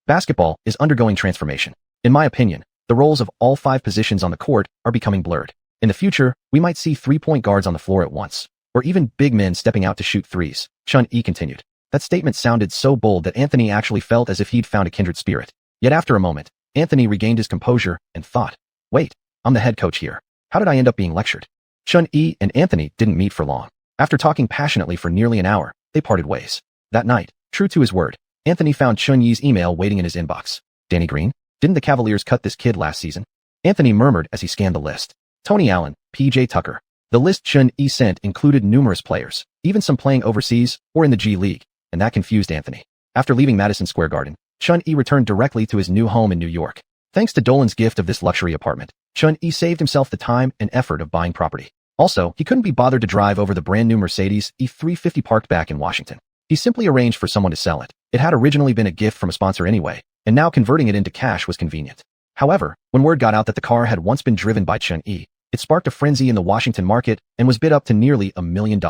Basketball is undergoing transformation. In my opinion, the roles of all 5 positions on the court are becoming blurred. In the future, we might see 3-point guards on the floor at once, or even big men stepping out to shoot threes, Xianxia continued. That statement sounded so bold that Anthony actually felt as if he'd found a kindred spirit. Yet after a moment, Anthony regained his composure and thought, wait, I'm the head coach here. How did I end up being lectured? Xianxia and Anthony didn't meet for long. After talking passionately for nearly an hour, they parted ways. That night, true to his word, Anthony found Xianxia's email waiting in his inbox. Danny Green? Didn't the Cavaliers cut this kid last season? Anthony murmured as he scanned the list. Tony Allen, P.J. Tucker. The list Xianxia sent included numerous players, even some playing overseas or in the G League, and that confused Anthony. After leaving Madison Square Garden, Xianxia returned directly to his new home in New York. Thanks to Dolan's gift of this luxury apartment, Xianxia saved himself the time and effort of buying property. Also, he couldn't be bothered to drive over the brand new Mercedes E350 parked back in Washington. He simply arranged for someone to sell it. It had originally been a gift from a sponsor anyway, and now converting it into cash was convenient. However, when word got out that the car had once been driven by Xianxia, it sparked a frenzy in the Washington market and was bid up to nearly $1 million,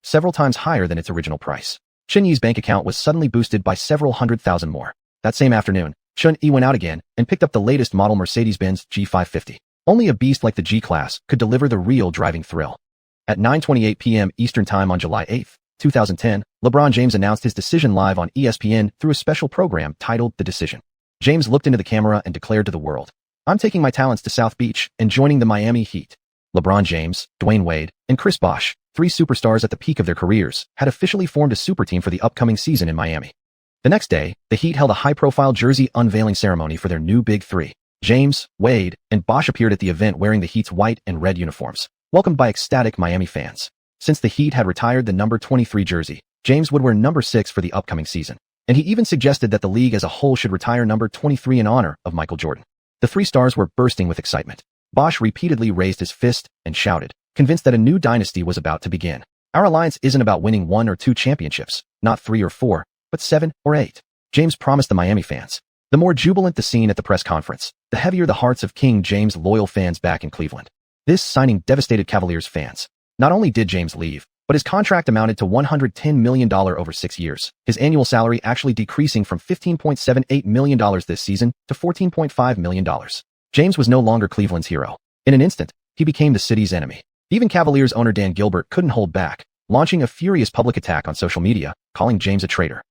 several times higher than its original price. Xianxia's bank account was suddenly boosted by several $100,000 more. That same afternoon, Xianxia went out again and picked up the latest model Mercedes-Benz G550. Only a beast like the G-Class could deliver the real driving thrill. At 9:28 p.m. Eastern Time on July 8, 2010, LeBron James announced his decision live on ESPN through a special program titled The Decision. James looked into the camera and declared to the world, I'm taking my talents to South Beach and joining the Miami Heat. LeBron James, Dwayne Wade, and Chris Bosh, 3 superstars at the peak of their careers, had officially formed a super team for the upcoming season in Miami. The next day, the Heat held a high-profile jersey unveiling ceremony for their new Big Three. James, Wade, and Bosh appeared at the event wearing the Heat's white and red uniforms, welcomed by ecstatic Miami fans. Since the Heat had retired the number 23 jersey, James would wear number 6 for the upcoming season, and he even suggested that the league as a whole should retire number 23 in honor of Michael Jordan. The 3 stars were bursting with excitement. Bosh repeatedly raised his fist and shouted, convinced that a new dynasty was about to begin. Our alliance isn't about winning 1 or 2 championships, not 3 or 4, but 7 or 8. James promised the Miami fans. The more jubilant the scene at the press conference, the heavier the hearts of King James' loyal fans back in Cleveland. This signing devastated Cavaliers fans. Not only did James leave, but his contract amounted to $110 million over 6 years, his annual salary actually decreasing from $15.78 million this season to $14.5 million. James was no longer Cleveland's hero. In an instant, he became the city's enemy. Even Cavaliers owner Dan Gilbert couldn't hold back, launching a furious public attack on social media, calling James a traitor.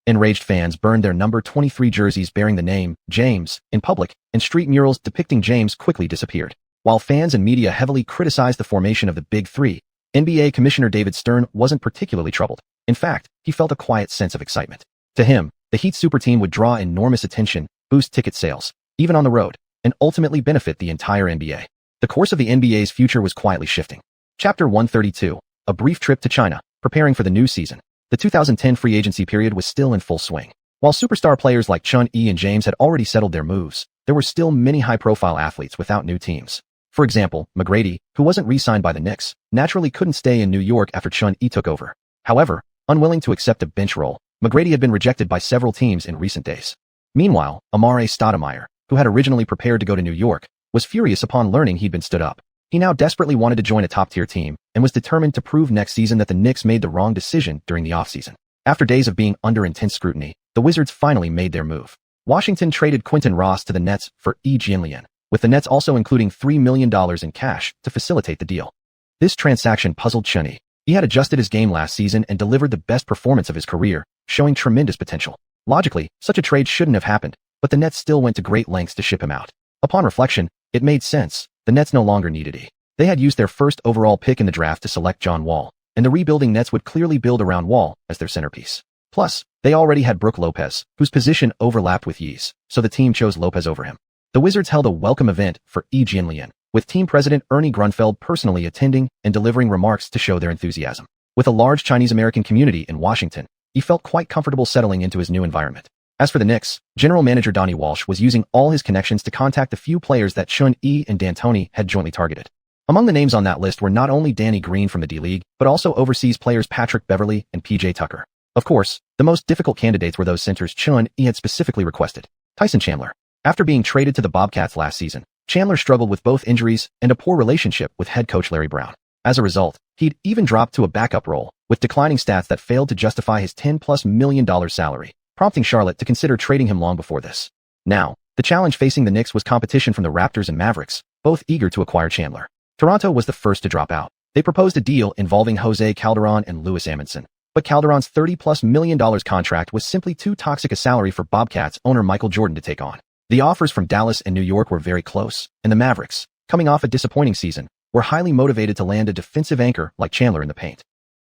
Enraged fans burned their number 23 jerseys bearing the name James in public, and street murals depicting James quickly disappeared. While fans and media heavily criticized the formation of the Big Three, NBA Commissioner David Stern wasn't particularly troubled. In fact, he felt a quiet sense of excitement. To him, the Heat super team would draw enormous attention, boost ticket sales, even on the road, and ultimately benefit the entire NBA. The course of the NBA's future was quietly shifting. Chapter 132, a brief trip to China, preparing for the new season. The 2010 free agency period was still in full swing. While superstar players like Xianxia and James had already settled their moves, there were still many high-profile athletes without new teams. For example, McGrady, who wasn't re-signed by the Knicks, naturally couldn't stay in New York after Xianxia took over. However, unwilling to accept a bench role, McGrady had been rejected by several teams in recent days. Meanwhile, Amare Stoudemire, who had originally prepared to go to New York, was furious upon learning he'd been stood up. He now desperately wanted to join a top-tier team and was determined to prove next season that the Knicks made the wrong decision during the offseason. After days of being under intense scrutiny, the Wizards finally made their move. Washington traded Quentin Ross to the Nets for xiuxian, with the Nets also including $3 million in cash to facilitate the deal. This transaction puzzled Xianxia. He had adjusted his game last season and delivered the best performance of his career, showing tremendous potential. Logically, such a trade shouldn't have happened, but the Nets still went to great lengths to ship him out. Upon reflection, it made sense. The Nets no longer needed him. They had used their first overall pick in the draft to select John Wall, and the rebuilding Nets would clearly build around Wall as their centerpiece. Plus, they already had Brook Lopez, whose position overlapped with Ye's, so the team chose Lopez over him. The Wizards held a welcome event for xiuxian, with team president Ernie Grunfeld personally attending and delivering remarks to show their enthusiasm. With a large Chinese-American community in Washington, he felt quite comfortable settling into his new environment. As for the Knicks, general manager Donnie Walsh was using all his connections to contact the few players that Xianxia and D'Antoni had jointly targeted. Among the names on that list were not only Danny Green from the D-League, but also overseas players Patrick Beverley and PJ Tucker. Of course, the most difficult candidates were those centers Chun-Yi had specifically requested. Tyson Chandler. After being traded to the Bobcats last season, Chandler struggled with both injuries and a poor relationship with head coach Larry Brown. As a result, he'd even dropped to a backup role, with declining stats that failed to justify his $10+ million salary, prompting Charlotte to consider trading him long before this. Now, the challenge facing the Knicks was competition from the Raptors and Mavericks, both eager to acquire Chandler. Toronto was the first to drop out. They proposed a deal involving Jose Calderon and Louis Amundsen, but Calderon's $30+ million contract was simply too toxic a salary for Bobcats owner Michael Jordan to take on. The offers from Dallas and New York were very close, and the Mavericks, coming off a disappointing season, were highly motivated to land a defensive anchor like Chandler in the paint.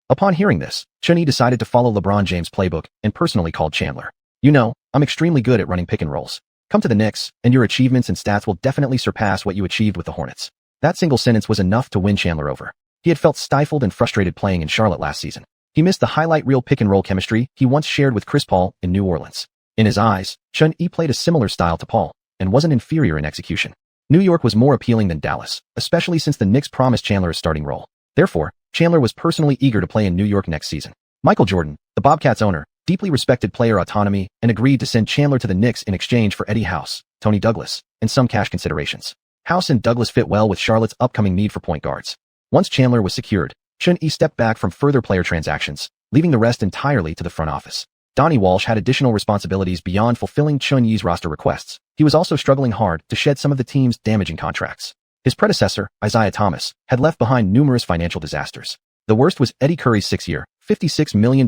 Upon hearing this, Chun-Yi decided to follow LeBron James' playbook and personally called Chandler. "You know, I'm extremely good at running pick and rolls. Come to the Knicks, and your achievements and stats will definitely surpass what you achieved with the Hornets." That single sentence was enough to win Chandler over. He had felt stifled and frustrated playing in Charlotte last season. He missed the highlight reel pick and roll chemistry he once shared with Chris Paul in New Orleans. In his eyes, Chun-Yi played a similar style to Paul, and wasn't inferior in execution. New York was more appealing than Dallas, especially since the Knicks promised Chandler a starting role. Therefore, Chandler was personally eager to play in New York next season. Michael Jordan, the Bobcats owner, deeply respected player autonomy and agreed to send Chandler to the Knicks in exchange for Eddie House, Tony Douglas, and some cash considerations. House and Douglas fit well with Charlotte's upcoming need for point guards. Once Chandler was secured, Chun-Yi stepped back from further player transactions, leaving the rest entirely to the front office. Donnie Walsh had additional responsibilities beyond fulfilling Chun-Yi's roster requests. He was also struggling hard to shed some of the team's damaging contracts. His predecessor, Isaiah Thomas, had left behind numerous financial disasters. The worst was Eddie Curry's 6-year, $56 million,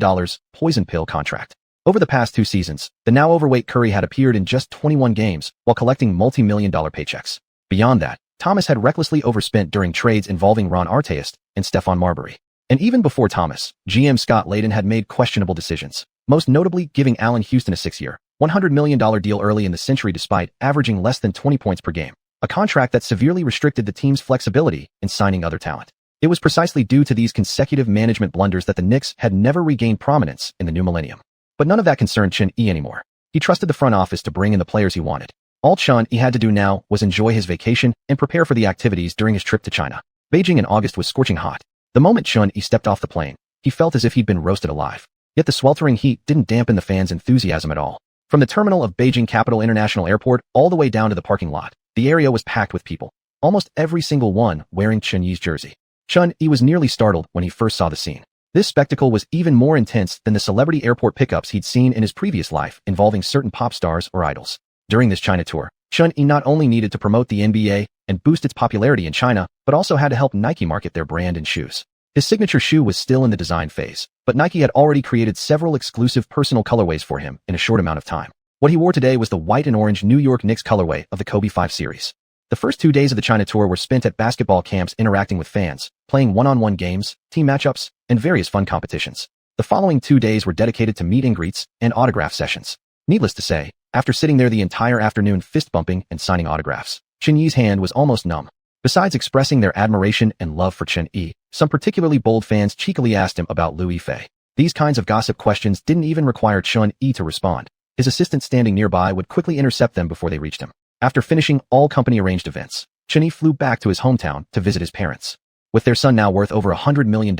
poison pill contract. Over the past 2 seasons, the now overweight Curry had appeared in just 21 games while collecting multi-million-dollar paychecks. Beyond that, Thomas had recklessly overspent during trades involving Ron Artest and Stephon Marbury. And even before Thomas, GM Scott Layden had made questionable decisions, most notably giving Allen Houston a 6-year, $100 million deal early in the century despite averaging less than 20 points per game, a contract that severely restricted the team's flexibility in signing other talent. It was precisely due to these consecutive management blunders that the Knicks had never regained prominence in the new millennium. But none of that concerned Chun-Yi anymore. He trusted the front office to bring in the players he wanted. All Chun-Yi had to do now was enjoy his vacation and prepare for the activities during his trip to China. Beijing in August was scorching hot. The moment Chun-Yi stepped off the plane, he felt as if he'd been roasted alive. Yet the sweltering heat didn't dampen the fans' enthusiasm at all. From the terminal of Beijing Capital International Airport all the way down to the parking lot, the area was packed with people, almost every single one wearing Chun-Yi's jersey. Chun-Yi was nearly startled when he first saw the scene. This spectacle was even more intense than the celebrity airport pickups he'd seen in his previous life involving certain pop stars or idols. During this China tour, Chun-Yi not only needed to promote the NBA and boost its popularity in China, but also had to help Nike market their brand and shoes. His signature shoe was still in the design phase, but Nike had already created several exclusive personal colorways for him in a short amount of time. What he wore today was the white and orange New York Knicks colorway of the Kobe 5 series. The first 2 days of the China tour were spent at basketball camps interacting with fans, playing one-on-one games, team matchups, and various fun competitions. The following 2 days were dedicated to meet and greets and autograph sessions. Needless to say, after sitting there the entire afternoon fist-bumping and signing autographs, Chun-Yi's hand was almost numb. Besides expressing their admiration and love for Chun-Yi, some particularly bold fans cheekily asked him about Louis Fei. These kinds of gossip questions didn't even require Chun-Yi to respond. His assistant standing nearby would quickly intercept them before they reached him. After finishing all company-arranged events, Chun-Yi flew back to his hometown to visit his parents. With their son now worth over $100 million,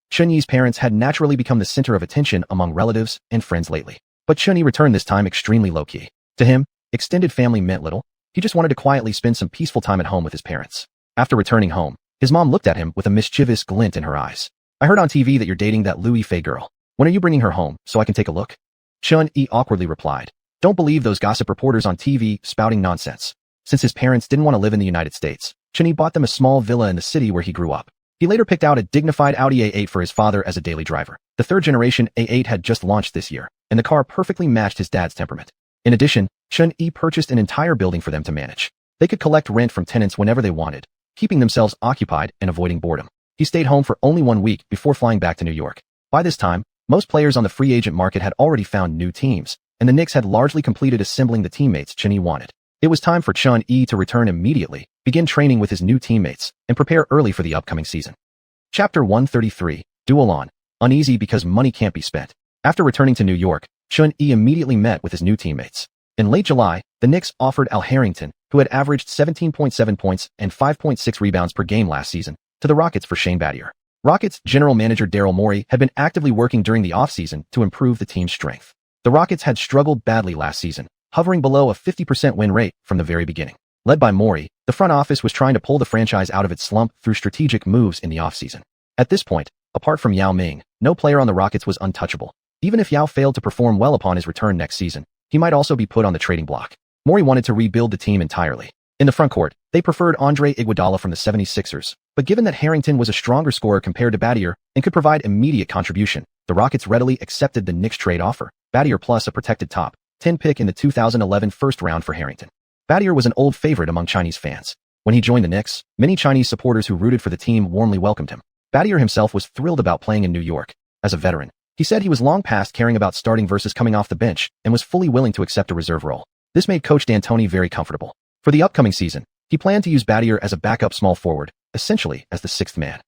Chun-Yi's parents had naturally become the center of attention among relatives and friends lately. But Chun-Yi returned this time extremely low-key. To him, extended family meant little. He just wanted to quietly spend some peaceful time at home with his parents. After returning home, his mom looked at him with a mischievous glint in her eyes. "I heard on TV that you're dating that Louis Fei girl. When are you bringing her home so I can take a look?" Chun-Yi awkwardly replied, "Don't believe those gossip reporters on TV spouting nonsense." Since his parents didn't want to live in the United States, Chun-Yi bought them a small villa in the city where he grew up. He later picked out a dignified Audi A8 for his father as a daily driver. The third-generation A8 had just launched this year, and the car perfectly matched his dad's temperament. In addition, Chun-Yi purchased an entire building for them to manage. They could collect rent from tenants whenever they wanted, keeping themselves occupied and avoiding boredom. He stayed home for only 1 week before flying back to New York. By this time, most players on the free agent market had already found new teams, and the Knicks had largely completed assembling the teammates Chun-Yi wanted. It was time for Chun-Yi to return immediately, begin training with his new teammates, and prepare early for the upcoming season. Chapter 133, Duel On, Uneasy because money can't be spent. After returning to New York, Chun-Yi immediately met with his new teammates. In late July, the Knicks offered Al Harrington, who had averaged 17.7 points and 5.6 rebounds per game last season, to the Rockets for Shane Battier. Rockets general manager Daryl Morey had been actively working during the offseason to improve the team's strength. The Rockets had struggled badly last season, hovering below a 50% win rate from the very beginning. Led by Morey, the front office was trying to pull the franchise out of its slump through strategic moves in the offseason. At this point, apart from Yao Ming, no player on the Rockets was untouchable. Even if Yao failed to perform well upon his return next season, he might also be put on the trading block. Morey wanted to rebuild the team entirely. In the frontcourt, they preferred Andre Iguodala from the 76ers, but given that Harrington was a stronger scorer compared to Battier and could provide immediate contribution, the Rockets readily accepted the Knicks trade offer, Battier plus a protected top 10 pick in the 2011 first round for Harrington. Battier was an old favorite among Chinese fans. When he joined the Knicks, many Chinese supporters who rooted for the team warmly welcomed him. Battier himself was thrilled about playing in New York. As a veteran, he said he was long past caring about starting versus coming off the bench and was fully willing to accept a reserve role. This made Coach D'Antoni very comfortable. For the upcoming season, he planned to use Battier as a backup small forward, essentially as the sixth man.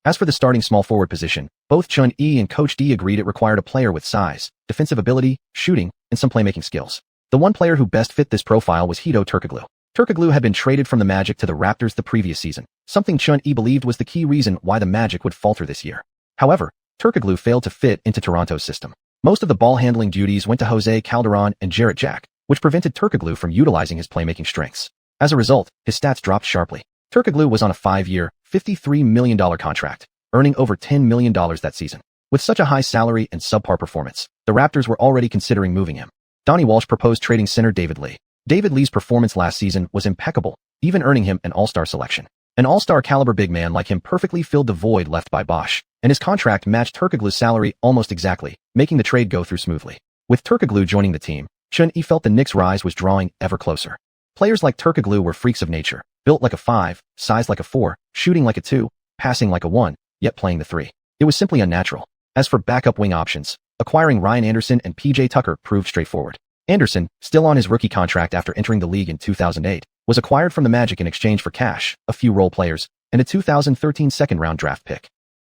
As for the starting small forward position, both Chun-Yi and Coach D agreed it required a player with size, defensive ability, shooting, and some playmaking skills. The one player who best fit this profile was Hedo Turkoglu. Turkoglu had been traded from the Magic to the Raptors the previous season, something Chun-Yi believed was the key reason why the Magic would falter this year. However, Turkoglu failed to fit into Toronto's system. Most of the ball-handling duties went to Jose Calderon and Jarrett Jack, which prevented Turkoglu from utilizing his playmaking strengths. As a result, his stats dropped sharply. Turkoglu was on a 5-year, $53 million contract, earning over $10 million that season. With such a high salary and subpar performance, the Raptors were already considering moving him. Donnie Walsh proposed trading center David Lee. David Lee's performance last season was impeccable, even earning him an all-star selection. An all-star caliber big man like him perfectly filled the void left by Bosh, and his contract matched Turkoglu's salary almost exactly, making the trade go through smoothly. With Turkoglu joining the team, Chun-Yi felt the Knicks' rise was drawing ever closer. Players like Turkoglu were freaks of nature, built like a 5, sized like a 4, shooting like a 2, passing like a 1, yet playing the 3. It was simply unnatural. As for backup wing options, acquiring Ryan Anderson and PJ Tucker proved straightforward. Anderson, still on his rookie contract after entering the league in 2008, was acquired from the Magic in exchange for cash, a few role players, and a 2013 second-round draft pick.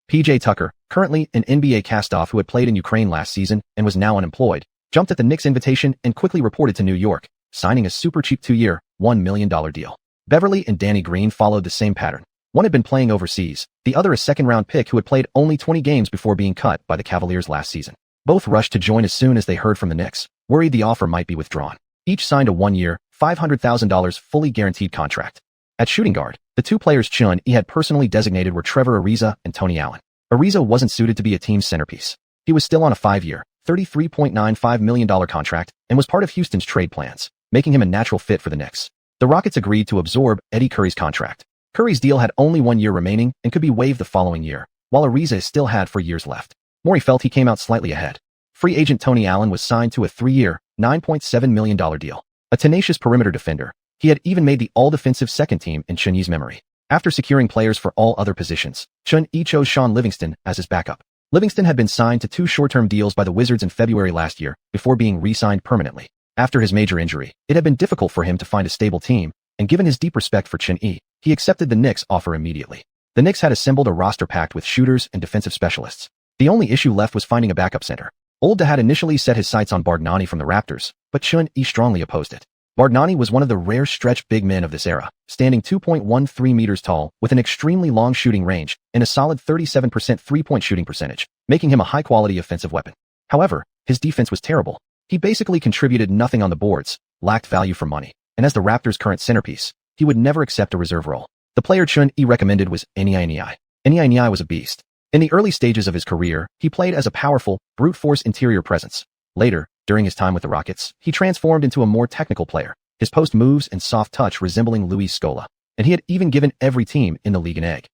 PJ Tucker, currently an NBA castoff who had played in Ukraine last season and was now unemployed, jumped at the Knicks' invitation and quickly reported to New York, signing a super cheap 2-year, $1 million deal. Beverly and Danny Green followed the same pattern. One had been playing overseas, the other a second-round pick who had played only 20 games before being cut by the Cavaliers last season. Both rushed to join as soon as they heard from the Knicks, worried the offer might be withdrawn. Each signed a 1-year, $500,000 fully guaranteed contract. At shooting guard, the two players Chun-Yi had personally designated were Trevor Ariza and Tony Allen. Ariza wasn't suited to be a team's centerpiece. He was still on a 5-year, $33.95 million contract and was part of Houston's trade plans, making him a natural fit for the Knicks. The Rockets agreed to absorb Eddie Curry's contract. Curry's deal had only 1 year remaining and could be waived the following year, while Ariza still had 4 years left. Morey felt he came out slightly ahead. Free agent Tony Allen was signed to a 3-year, $9.7 million deal. A tenacious perimeter defender, he had even made the all-defensive second team in Chun-Yi's memory. After securing players for all other positions, Chun-Yi chose Sean Livingston as his backup. Livingston had been signed to 2 short-term deals by the Wizards in February last year before being re-signed permanently. After his major injury, it had been difficult for him to find a stable team, and given his deep respect for Chun-Yi, he accepted the Knicks' offer immediately. The Knicks had assembled a roster packed with shooters and defensive specialists. The only issue left was finding a backup center. Olda had initially set his sights on Bargnani from the Raptors, but Chun-Yi strongly opposed it. Bargnani was one of the rare stretch big men of this era, standing 2.13 meters tall with an extremely long shooting range and a solid 37% three-point shooting percentage, making him a high-quality offensive weapon. However, his defense was terrible. He basically contributed nothing on the boards, lacked value for money, and as the Raptors' current centerpiece, he would never accept a reserve role. The player Chun-Yi recommended was Niai. Niai was a beast. In the early stages of his career, he played as a powerful, brute force interior presence. Later, during his time with the Rockets, he transformed into a more technical player, his post moves and soft touch resembling Luis Scola, and he had even given every team in the league an egg.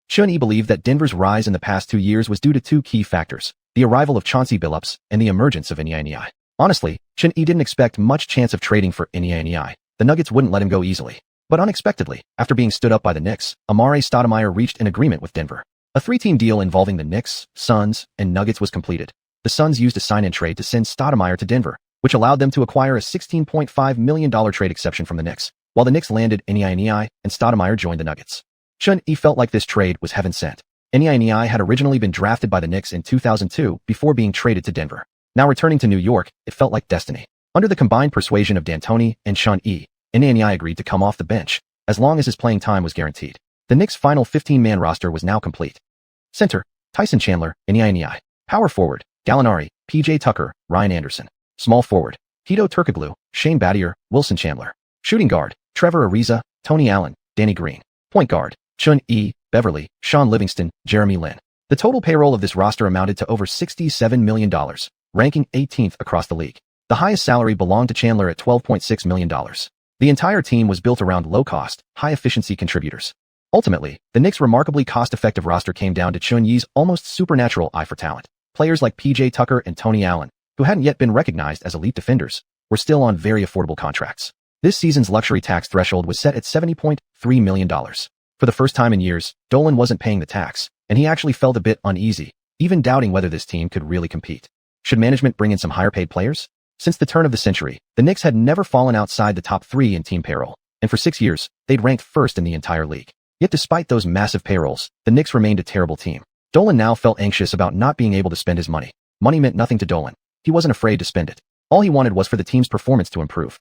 Chun-Yi believed that Denver's rise in the past 2 years was due to 2 key factors, the arrival of Chauncey Billups and the emergence of Niai. Honestly, Chun-Yi didn't expect much chance of trading for Niai. The Nuggets wouldn't let him go easily. But unexpectedly, after being stood up by the Knicks, Amare Stoudemire reached an agreement with Denver. A 3-team deal involving the Knicks, Suns, and Nuggets was completed. The Suns used a sign-in trade to send Stoudemire to Denver, which allowed them to acquire a $16.5 million trade exception from the Knicks, while the Knicks landed Niai and Stoudemire joined the Nuggets. Chun-Yi felt like this trade was heaven sent. Niai had originally been drafted by the Knicks in 2002 before being traded to Denver. Now returning to New York, it felt like destiny. Under the combined persuasion of D'Antoni and Chun-Yi, Xianxia agreed to come off the bench, as long as his playing time was guaranteed. The Knicks' final 15-man roster was now complete. Center, Tyson Chandler, Xianxia. Power forward, Gallinari, P.J. Tucker, Ryan Anderson. Small forward, Hedo Turkoglu, Shane Battier, Wilson Chandler. Shooting guard, Trevor Ariza, Tony Allen, Danny Green. Point guard, Chun-E, Beverly, Sean Livingston, Jeremy Lin. The total payroll of this roster amounted to over $67 million, ranking 18th across the league. The highest salary belonged to Chandler at $12.6 million. The entire team was built around low-cost, high-efficiency contributors. Ultimately, the Knicks' remarkably cost-effective roster came down to Chun-Yi's almost supernatural eye for talent. Players like P.J. Tucker and Tony Allen, who hadn't yet been recognized as elite defenders, were still on very affordable contracts. This season's luxury tax threshold was set at $70.3 million. For the first time in years, Dolan wasn't paying the tax, and he actually felt a bit uneasy, even doubting whether this team could really compete. Should management bring in some higher-paid players? Since the turn of the century, the Knicks had never fallen outside the top 3 in team payroll, and for 6 years, they'd ranked first in the entire league. Yet despite those massive payrolls, the Knicks remained a terrible team. Dolan now felt anxious about not being able to spend his money. Money meant nothing to Dolan. He wasn't afraid to spend it. All he wanted was for the team's performance to improve.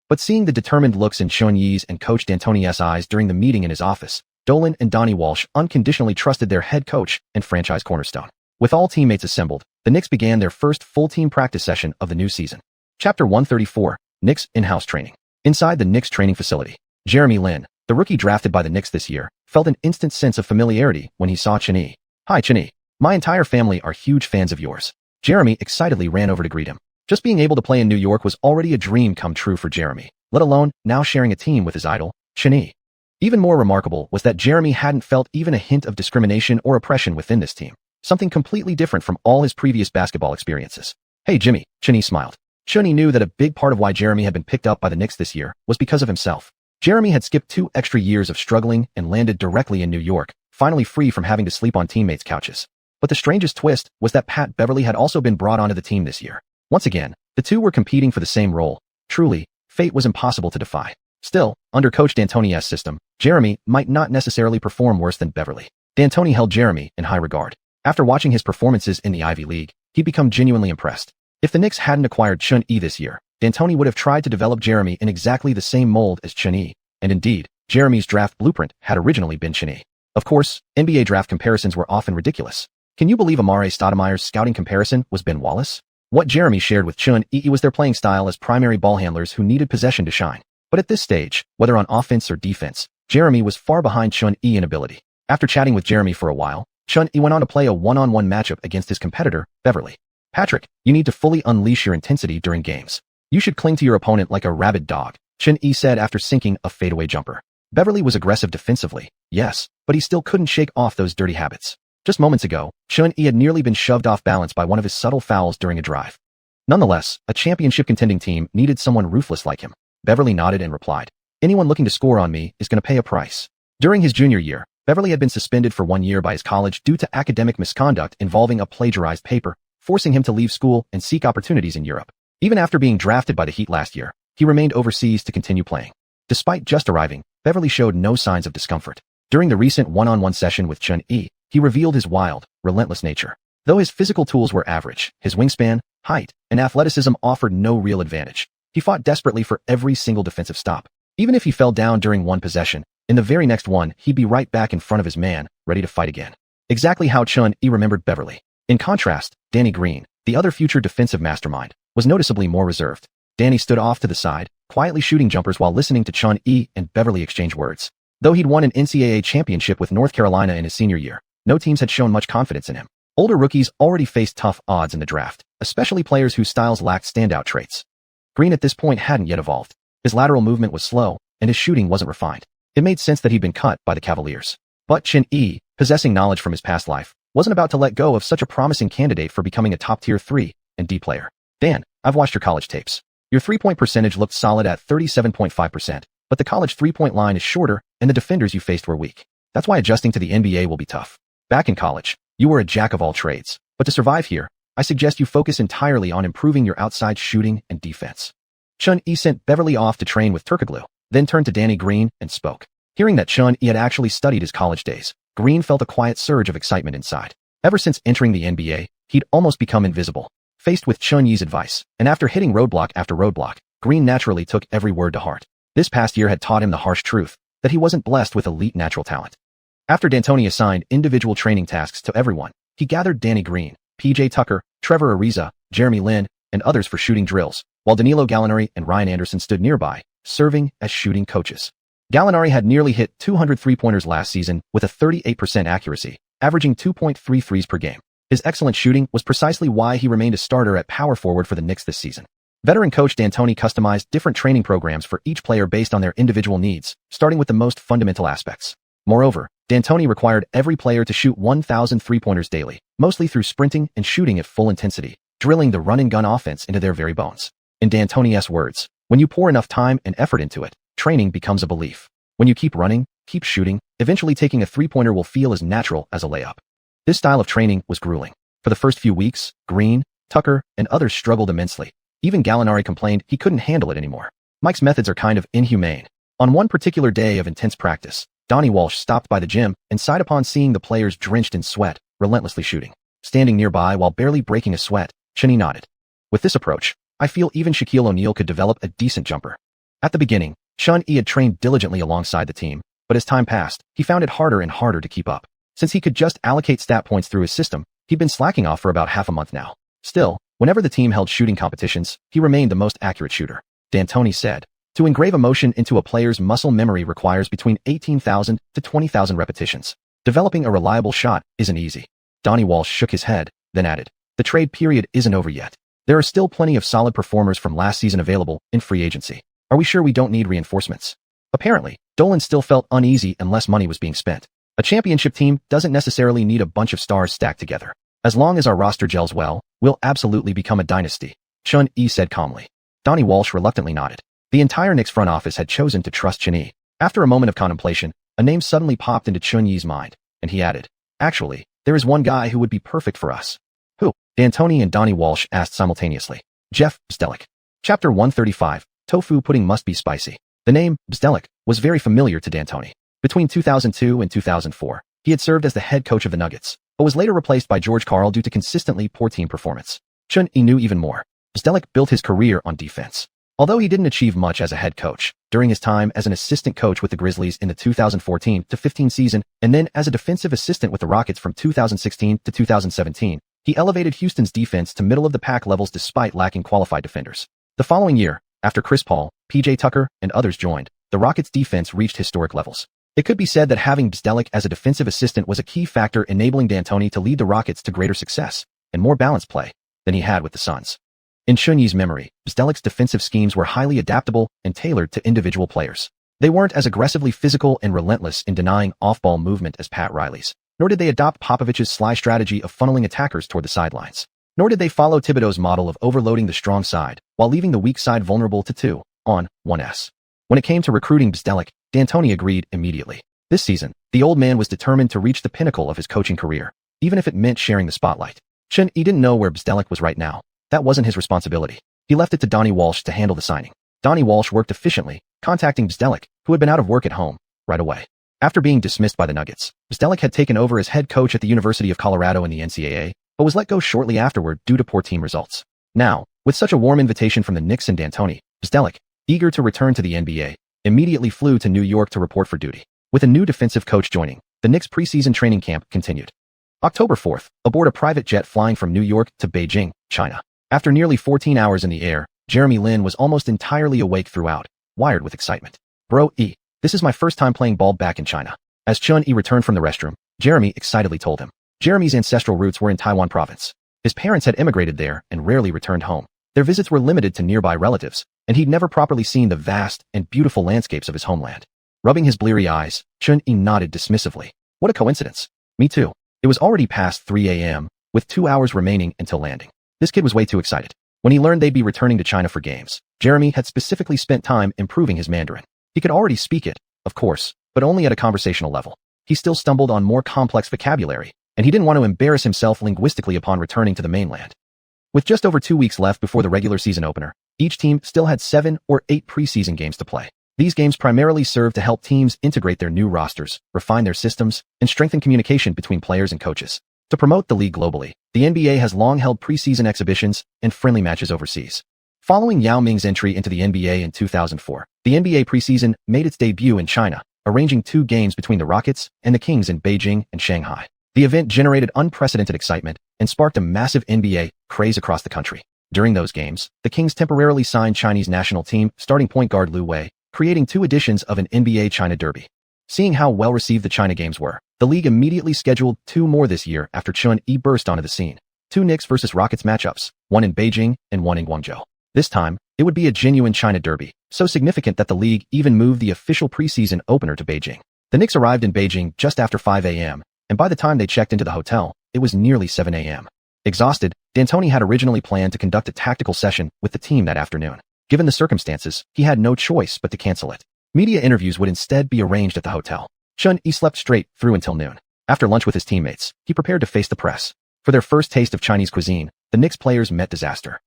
But seeing the determined looks in Chun-Yi's and Coach D'Antoni's eyes during the meeting in his office, Dolan and Donnie Walsh unconditionally trusted their head coach and franchise cornerstone. With all teammates assembled, the Knicks began their first full team practice session of the new season. Chapter 134, Knicks in-house training. Inside the Knicks training facility, Jeremy Lin, the rookie drafted by the Knicks this year, felt an instant sense of familiarity when he saw Chun-Yi. Hi Chun-Yi. My entire family are huge fans of yours. Jeremy excitedly ran over to greet him. Just being able to play in New York was already a dream come true for Jeremy, let alone now sharing a team with his idol, Chun-Yi. Even more remarkable was that Jeremy hadn't felt even a hint of discrimination or oppression within this team, something completely different from all his previous basketball experiences. Hey Jimmy, Chun-Yi smiled. Chun-Yi knew that a big part of why Jeremy had been picked up by the Knicks this year was because of himself. Jeremy had skipped 2 extra years of struggling and landed directly in New York, finally free from having to sleep on teammates' couches. But the strangest twist was that Pat Beverly had also been brought onto the team this year. Once again, the two were competing for the same role. Truly, fate was impossible to defy. Still, under Coach D'Antoni's system, Jeremy might not necessarily perform worse than Beverly. D'Antoni held Jeremy in high regard. After watching his performances in the Ivy League, he'd become genuinely impressed. If the Knicks hadn't acquired Chun-Yi this year, D'Antoni would have tried to develop Jeremy in exactly the same mold as Chun-Yi, and indeed, Jeremy's draft blueprint had originally been Chun-Yi. Of course, NBA draft comparisons were often ridiculous. Can you believe Amare Stoudemire's scouting comparison was Ben Wallace? What Jeremy shared with Chun-Yi was their playing style as primary ball handlers who needed possession to shine. But at this stage, whether on offense or defense, Jeremy was far behind Chun-Yi in ability. After chatting with Jeremy for a while, Chun-Yi went on to play a one-on-one matchup against his competitor, Beverly. Patrick, you need to fully unleash your intensity during games. You should cling to your opponent like a rabid dog, Chun-Yi said after sinking a fadeaway jumper. Beverly was aggressive defensively, yes, but he still couldn't shake off those dirty habits. Just moments ago, Chun-Yi had nearly been shoved off balance by one of his subtle fouls during a drive. Nonetheless, a championship-contending team needed someone ruthless like him. Beverly nodded and replied, anyone looking to score on me is going to pay a price. During his junior year, Beverly had been suspended for 1 year by his college due to academic misconduct involving a plagiarized paper, forcing him to leave school and seek opportunities in Europe. Even after being drafted by the Heat last year, he remained overseas to continue playing. Despite just arriving, Beverly showed no signs of discomfort. During the recent one-on-one session with Chun-Yi, he revealed his wild, relentless nature. Though his physical tools were average, his wingspan, height, and athleticism offered no real advantage. He fought desperately for every single defensive stop. Even if he fell down during one possession, in the very next one, he'd be right back in front of his man, ready to fight again. Exactly how Chun-Yi remembered Beverly. In contrast, Danny Green, the other future defensive mastermind, was noticeably more reserved. Danny stood off to the side, quietly shooting jumpers while listening to Chun-Yi and Beverly exchange words. Though he'd won an NCAA championship with North Carolina in his senior year, no teams had shown much confidence in him. Older rookies already faced tough odds in the draft, especially players whose styles lacked standout traits. Green at this point hadn't yet evolved. His lateral movement was slow, and his shooting wasn't refined. It made sense that he'd been cut by the Cavaliers. But Chun-Yi, possessing knowledge from his past life, wasn't about to let go of such a promising candidate for becoming a top-tier 3 and D player. Dan, I've watched your college tapes. Your three-point percentage looked solid at 37.5%, but the college three-point line is shorter and the defenders you faced were weak. That's why adjusting to the NBA will be tough. Back in college, you were a jack of all trades, but to survive here, I suggest you focus entirely on improving your outside shooting and defense. Chun-Yi sent Beverly off to train with Turkoglu, then turned to Danny Green and spoke. Hearing that Chun-Yi had actually studied his college days, Green felt a quiet surge of excitement inside. Ever since entering the NBA, he'd almost become invisible. Faced with Chun-Yi's advice, and after hitting roadblock after roadblock, Green naturally took every word to heart. This past year had taught him the harsh truth that he wasn't blessed with elite natural talent. After D'Antoni assigned individual training tasks to everyone, he gathered Danny Green, PJ Tucker, Trevor Ariza, Jeremy Lin, and others for shooting drills, while Danilo Gallinari and Ryan Anderson stood nearby, serving as shooting coaches. Gallinari had nearly hit 200 three-pointers last season with a 38% accuracy, averaging 2.3 threes per game. His excellent shooting was precisely why he remained a starter at power forward for the Knicks this season. Veteran coach D'Antoni customized different training programs for each player based on their individual needs, starting with the most fundamental aspects. Moreover, D'Antoni required every player to shoot 1,000 three-pointers daily, mostly through sprinting and shooting at full intensity, drilling the run-and-gun offense into their very bones. In D'Antoni's words, when you pour enough time and effort into it, training becomes a belief. When you keep running, keep shooting, eventually taking a three-pointer will feel as natural as a layup. This style of training was grueling. For the first few weeks, Green, Tucker, and others struggled immensely. Even Gallinari complained he couldn't handle it anymore. Mike's methods are kind of inhumane. On one particular day of intense practice, Donnie Walsh stopped by the gym and sighed upon seeing the players drenched in sweat, relentlessly shooting. Standing nearby while barely breaking a sweat, Chinny nodded. With this approach, I feel even Shaquille O'Neal could develop a decent jumper. At the beginning, Xianxia had trained diligently alongside the team, but as time passed, he found it harder and harder to keep up. Since he could just allocate stat points through his system, he'd been slacking off for about half a month now. Still, whenever the team held shooting competitions, he remained the most accurate shooter. D'Antoni said, to engrave emotion into a player's muscle memory requires between 18,000 to 20,000 repetitions. Developing a reliable shot isn't easy. Donnie Walsh shook his head, then added, the trade period isn't over yet. There are still plenty of solid performers from last season available in free agency. Are we sure we don't need reinforcements? Apparently, Dolan still felt uneasy unless money was being spent. A championship team doesn't necessarily need a bunch of stars stacked together. As long as our roster gels well, we'll absolutely become a dynasty, Chun-Yi said calmly. Donnie Walsh reluctantly nodded. The entire Knicks front office had chosen to trust Chun-Yi. After a moment of contemplation, a name suddenly popped into Chun-Yi's mind, and he added, actually, there is one guy who would be perfect for us. Who? D'Antoni and Donnie Walsh asked simultaneously. Jeff Bzdelik. Chapter 135, Tofu Pudding Must Be Spicy. The name, Bzdelik, was very familiar to D'Antoni. Between 2002 and 2004, he had served as the head coach of the Nuggets, but was later replaced by George Karl due to consistently poor team performance. Chun-Yi knew even more. Bzdelik built his career on defense. Although he didn't achieve much as a head coach, during his time as an assistant coach with the Grizzlies in the 2014-15 season, and then as a defensive assistant with the Rockets from 2016 to 2017, he elevated Houston's defense to middle-of-the-pack levels despite lacking qualified defenders. The following year, after Chris Paul, PJ Tucker, and others joined, the Rockets' defense reached historic levels. It could be said that having Bzdelik as a defensive assistant was a key factor enabling D'Antoni to lead the Rockets to greater success and more balanced play than he had with the Suns. In Chun-Yi's memory, Bzdelik's defensive schemes were highly adaptable and tailored to individual players. They weren't as aggressively physical and relentless in denying off-ball movement as Pat Riley's, nor did they adopt Popovich's sly strategy of funneling attackers toward the sidelines. Nor did they follow Thibodeau's model of overloading the strong side while leaving the weak side vulnerable to 2-on-1s. When it came to recruiting Bzdelik, D'Antoni agreed immediately. This season, the old man was determined to reach the pinnacle of his coaching career, even if it meant sharing the spotlight. Chun-Yi didn't know where Bzdelik was right now. That wasn't his responsibility. He left it to Donnie Walsh to handle the signing. Donnie Walsh worked efficiently, contacting Bzdelik, who had been out of work at home, right away. After being dismissed by the Nuggets, Bzdelik had taken over as head coach at the University of Colorado in the NCAA, but was let go shortly afterward due to poor team results. Now, with such a warm invitation from the Knicks and D'Antoni, Bzdelik, eager to return to the NBA, immediately flew to New York to report for duty. With a new defensive coach joining, the Knicks preseason training camp continued. October 4th, aboard a private jet flying from New York to Beijing, China. After nearly 14 hours in the air, Jeremy Lin was almost entirely awake throughout, wired with excitement. Bro-E, this is my first time playing ball back in China. As Chun-Yi returned from the restroom, Jeremy excitedly told him. Jeremy's ancestral roots were in Taiwan province. His parents had immigrated there and rarely returned home. Their visits were limited to nearby relatives, and he'd never properly seen the vast and beautiful landscapes of his homeland. Rubbing his bleary eyes, Chun-Yi nodded dismissively. What a coincidence. Me too. It was already past 3 a.m., with 2 hours remaining until landing. This kid was way too excited. When he learned they'd be returning to China for games, Jeremy had specifically spent time improving his Mandarin. He could already speak it, of course, but only at a conversational level. He still stumbled on more complex vocabulary, and he didn't want to embarrass himself linguistically upon returning to the mainland. With just over 2 weeks left before the regular season opener, each team still had 7 or 8 preseason games to play. These games primarily serve to help teams integrate their new rosters, refine their systems, and strengthen communication between players and coaches. To promote the league globally, the NBA has long held preseason exhibitions and friendly matches overseas. Following Yao Ming's entry into the NBA in 2004, the NBA preseason made its debut in China, arranging 2 games between the Rockets and the Kings in Beijing and Shanghai. The event generated unprecedented excitement and sparked a massive NBA craze across the country. During those games, the Kings temporarily signed Chinese national team starting point guard Liu Wei, creating 2 editions of an NBA China Derby. Seeing how well-received the China games were, the league immediately scheduled 2 more this year after Xuanhuan burst onto the scene. 2 Knicks versus Rockets matchups, one in Beijing and one in Guangzhou. This time, it would be a genuine China Derby, so significant that the league even moved the official preseason opener to Beijing. The Knicks arrived in Beijing just after 5 a.m., and by the time they checked into the hotel, it was nearly 7 a.m. Exhausted, D'Antoni had originally planned to conduct a tactical session with the team that afternoon. Given the circumstances, he had no choice but to cancel it. Media interviews would instead be arranged at the hotel. Xuanhuan slept straight through until noon. After lunch with his teammates, he prepared to face the press. For their first taste of Chinese cuisine, the Knicks players met disaster.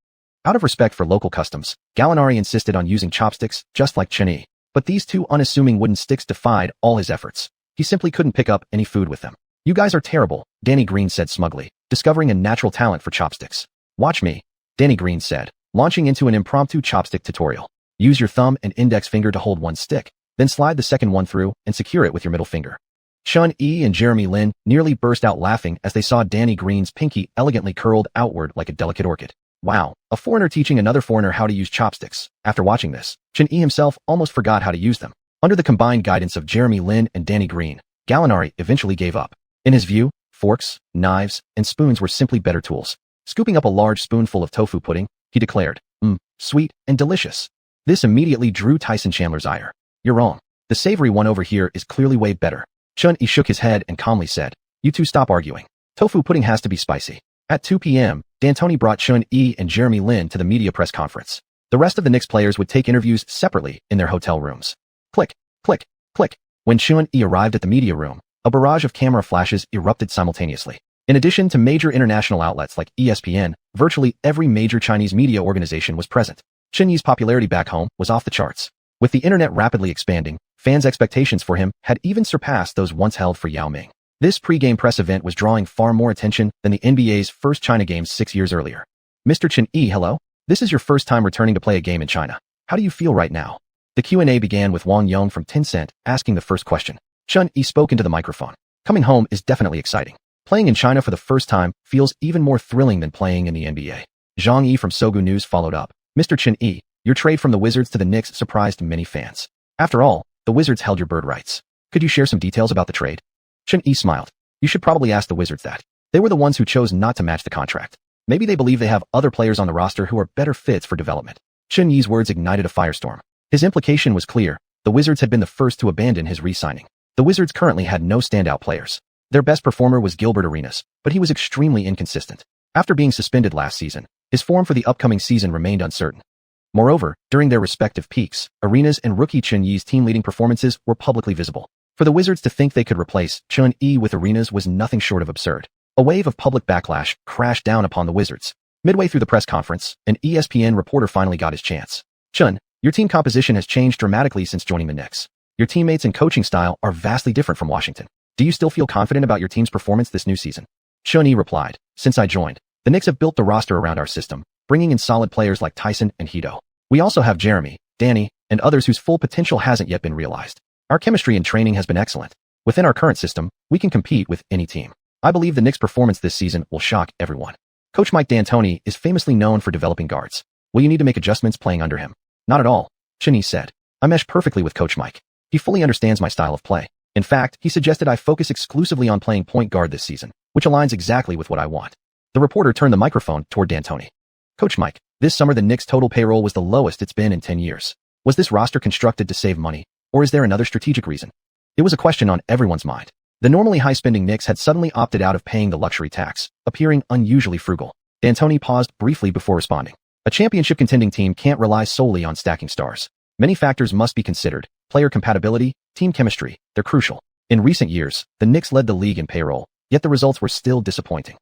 Out of respect for local customs, Gallinari insisted on using chopsticks just like Xuanhuan, but these 2 unassuming wooden sticks defied all his efforts. He simply couldn't pick up any food with them. "You guys are terrible," Danny Green said smugly, discovering a natural talent for chopsticks. "Watch me," Danny Green said, launching into an impromptu chopstick tutorial. Use your thumb and index finger to hold one stick, then slide the second one through and secure it with your middle finger. Xuanhuan and Jeremy Lin nearly burst out laughing as they saw Danny Green's pinky elegantly curled outward like a delicate orchid. Wow, a foreigner teaching another foreigner how to use chopsticks. After watching this, Xuanhuan himself almost forgot how to use them. Under the combined guidance of Jeremy Lin and Danny Green, Gallinari eventually gave up. In his view, forks, knives, and spoons were simply better tools. Scooping up a large spoonful of tofu pudding, he declared, sweet and delicious. This immediately drew Tyson Chandler's ire. "You're wrong. The savory one over here is clearly way better." Xuanhuan shook his head and calmly said, "You 2 stop arguing. Tofu pudding has to be spicy." At 2 p.m., D'Antoni brought Xuanhuan and Jeremy Lin to the media press conference. The rest of the Knicks players would take interviews separately in their hotel rooms. Click, click, click. When Xuanhuan arrived at the media room, a barrage of camera flashes erupted simultaneously. In addition to major international outlets like ESPN, virtually every major Chinese media organization was present. Xuanhuan's popularity back home was off the charts. With the internet rapidly expanding, fans' expectations for him had even surpassed those once held for Yao Ming. This pre-game press event was drawing far more attention than the NBA's first China games 6 years earlier. "Mr. Xuanhuan, hello? This is your first time returning to play a game in China. How do you feel right now?" The Q&A began with Wang Yong from Tencent asking the first question. Xuanhuan spoke into the microphone. "Coming home is definitely exciting. Playing in China for the first time feels even more thrilling than playing in the NBA." Zhang Yi from Sogu News followed up. "Mr. Xuanhuan, your trade from the Wizards to the Knicks surprised many fans. After all, the Wizards held your bird rights. Could you share some details about the trade?" Xuanhuan smiled. "You should probably ask the Wizards that. They were the ones who chose not to match the contract. Maybe they believe they have other players on the roster who are better fits for development." Xuanhuan's words ignited a firestorm. His implication was clear. The Wizards had been the first to abandon his re-signing. The Wizards currently had no standout players. Their best performer was Gilbert Arenas, but he was extremely inconsistent. After being suspended last season, his form for the upcoming season remained uncertain. Moreover, during their respective peaks, Arenas and rookie Xuanhuan's team-leading performances were publicly visible. For the Wizards to think they could replace Xuanhuan with Arenas was nothing short of absurd. A wave of public backlash crashed down upon the Wizards. Midway through the press conference, an ESPN reporter finally got his chance. "Xuan, your team composition has changed dramatically since joining the Knicks. Your teammates and coaching style are vastly different from Washington. Do you still feel confident about your team's performance this new season?" Xuanhuan replied, "Since I joined, the Knicks have built the roster around our system, bringing in solid players like Tyson and Hito. We also have Jeremy, Danny, and others whose full potential hasn't yet been realized. Our chemistry and training has been excellent. Within our current system, we can compete with any team. I believe the Knicks' performance this season will shock everyone. Coach Mike D'Antoni is famously known for developing guards. Will you need to make adjustments playing under him?" "Not at all," Xuanhuan said. "I mesh perfectly with Coach Mike. He fully understands my style of play. In fact, he suggested I focus exclusively on playing point guard this season, which aligns exactly with what I want." The reporter turned the microphone toward D'Antoni. "Coach Mike, this summer the Knicks' total payroll was the lowest it's been in 10 years. Was this roster constructed to save money, or is there another strategic reason?" It was a question on everyone's mind. The normally high-spending Knicks had suddenly opted out of paying the luxury tax, appearing unusually frugal. D'Antoni paused briefly before responding. "A championship-contending team can't rely solely on stacking stars. Many factors must be considered. Player compatibility, team chemistry, they're crucial. In recent years, the Knicks led the league in payroll, yet the results were still disappointing.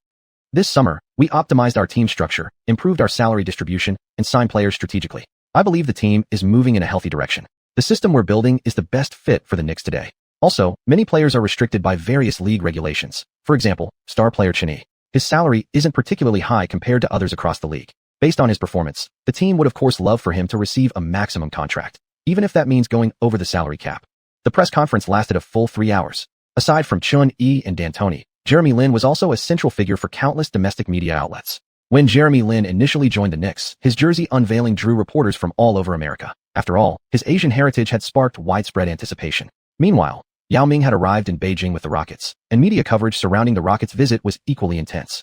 This summer, we optimized our team structure, improved our salary distribution, and signed players strategically. I believe the team is moving in a healthy direction. The system we're building is the best fit for the Knicks today. Also, many players are restricted by various league regulations. For example, star player Xuanhuan. His salary isn't particularly high compared to others across the league. Based on his performance, the team would of course love for him to receive a maximum contract, even if that means going over the salary cap. The press conference lasted a full 3 hours. Aside from Chun-Yi and D'Antoni, Jeremy Lin was also a central figure for countless domestic media outlets. When Jeremy Lin initially joined the Knicks, his jersey unveiling drew reporters from all over America. After all, his Asian heritage had sparked widespread anticipation. Meanwhile, Yao Ming had arrived in Beijing with the Rockets, and media coverage surrounding the Rockets' visit was equally intense.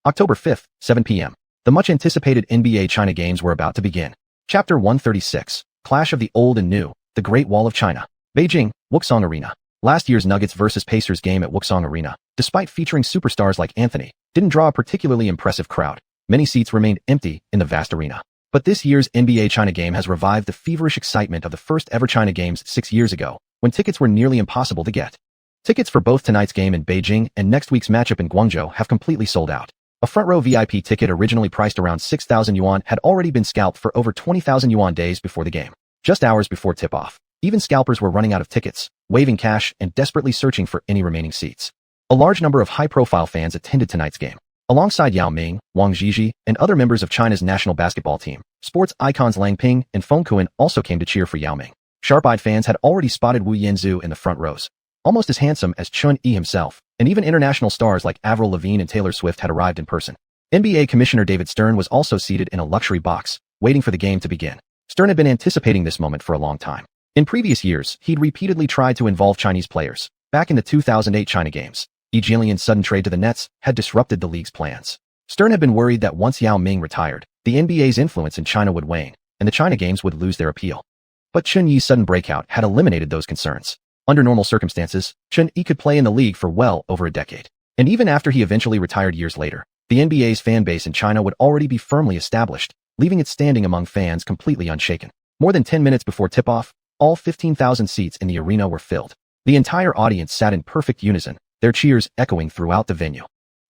October 5th, 7 p.m. The much-anticipated NBA China games were about to begin. Chapter 136, Clash of the Old and New, the Great Wall of China. Beijing, Wuxia Arena. Last year's Nuggets vs Pacers game at Wuxia Arena, despite featuring superstars like Anthony, didn't draw a particularly impressive crowd. Many seats remained empty in the vast arena. But this year's NBA China game has revived the feverish excitement of the first-ever China games 6 years ago, when tickets were nearly impossible to get. Tickets for both tonight's game in Beijing and next week's matchup in Guangzhou have completely sold out. A front-row VIP ticket originally priced around 6,000 yuan had already been scalped for over 20,000 yuan days before the game. Just hours before tip-off, even scalpers were running out of tickets, waving cash and desperately searching for any remaining seats. A large number of high-profile fans attended tonight's game. Alongside Yao Ming, Wang Zhizhi, and other members of China's national basketball team, sports icons Lang Ping and Feng Kuan also came to cheer for Yao Ming. Sharp-eyed fans had already spotted Wu Yanzu in the front rows. Almost as handsome as Chun-Yi himself, and even international stars like Avril Lavigne and Taylor Swift had arrived in person. NBA Commissioner David Stern was also seated in a luxury box, waiting for the game to begin. Stern had been anticipating this moment for a long time. In previous years, he'd repeatedly tried to involve Chinese players. Back in the 2008 China games, Jilian's sudden trade to the Nets had disrupted the league's plans. Stern had been worried that once Yao Ming retired, the NBA's influence in China would wane, and the China games would lose their appeal. But Chun-Yi's sudden breakout had eliminated those concerns. Under normal circumstances, Chun-Yi could play in the league for well over a decade. And even after he eventually retired years later, the NBA's fan base in China would already be firmly established, leaving it standing among fans completely unshaken. More than 10 minutes before tip-off, all 15,000 seats in the arena were filled. The entire audience sat in perfect unison, their cheers echoing throughout the venue.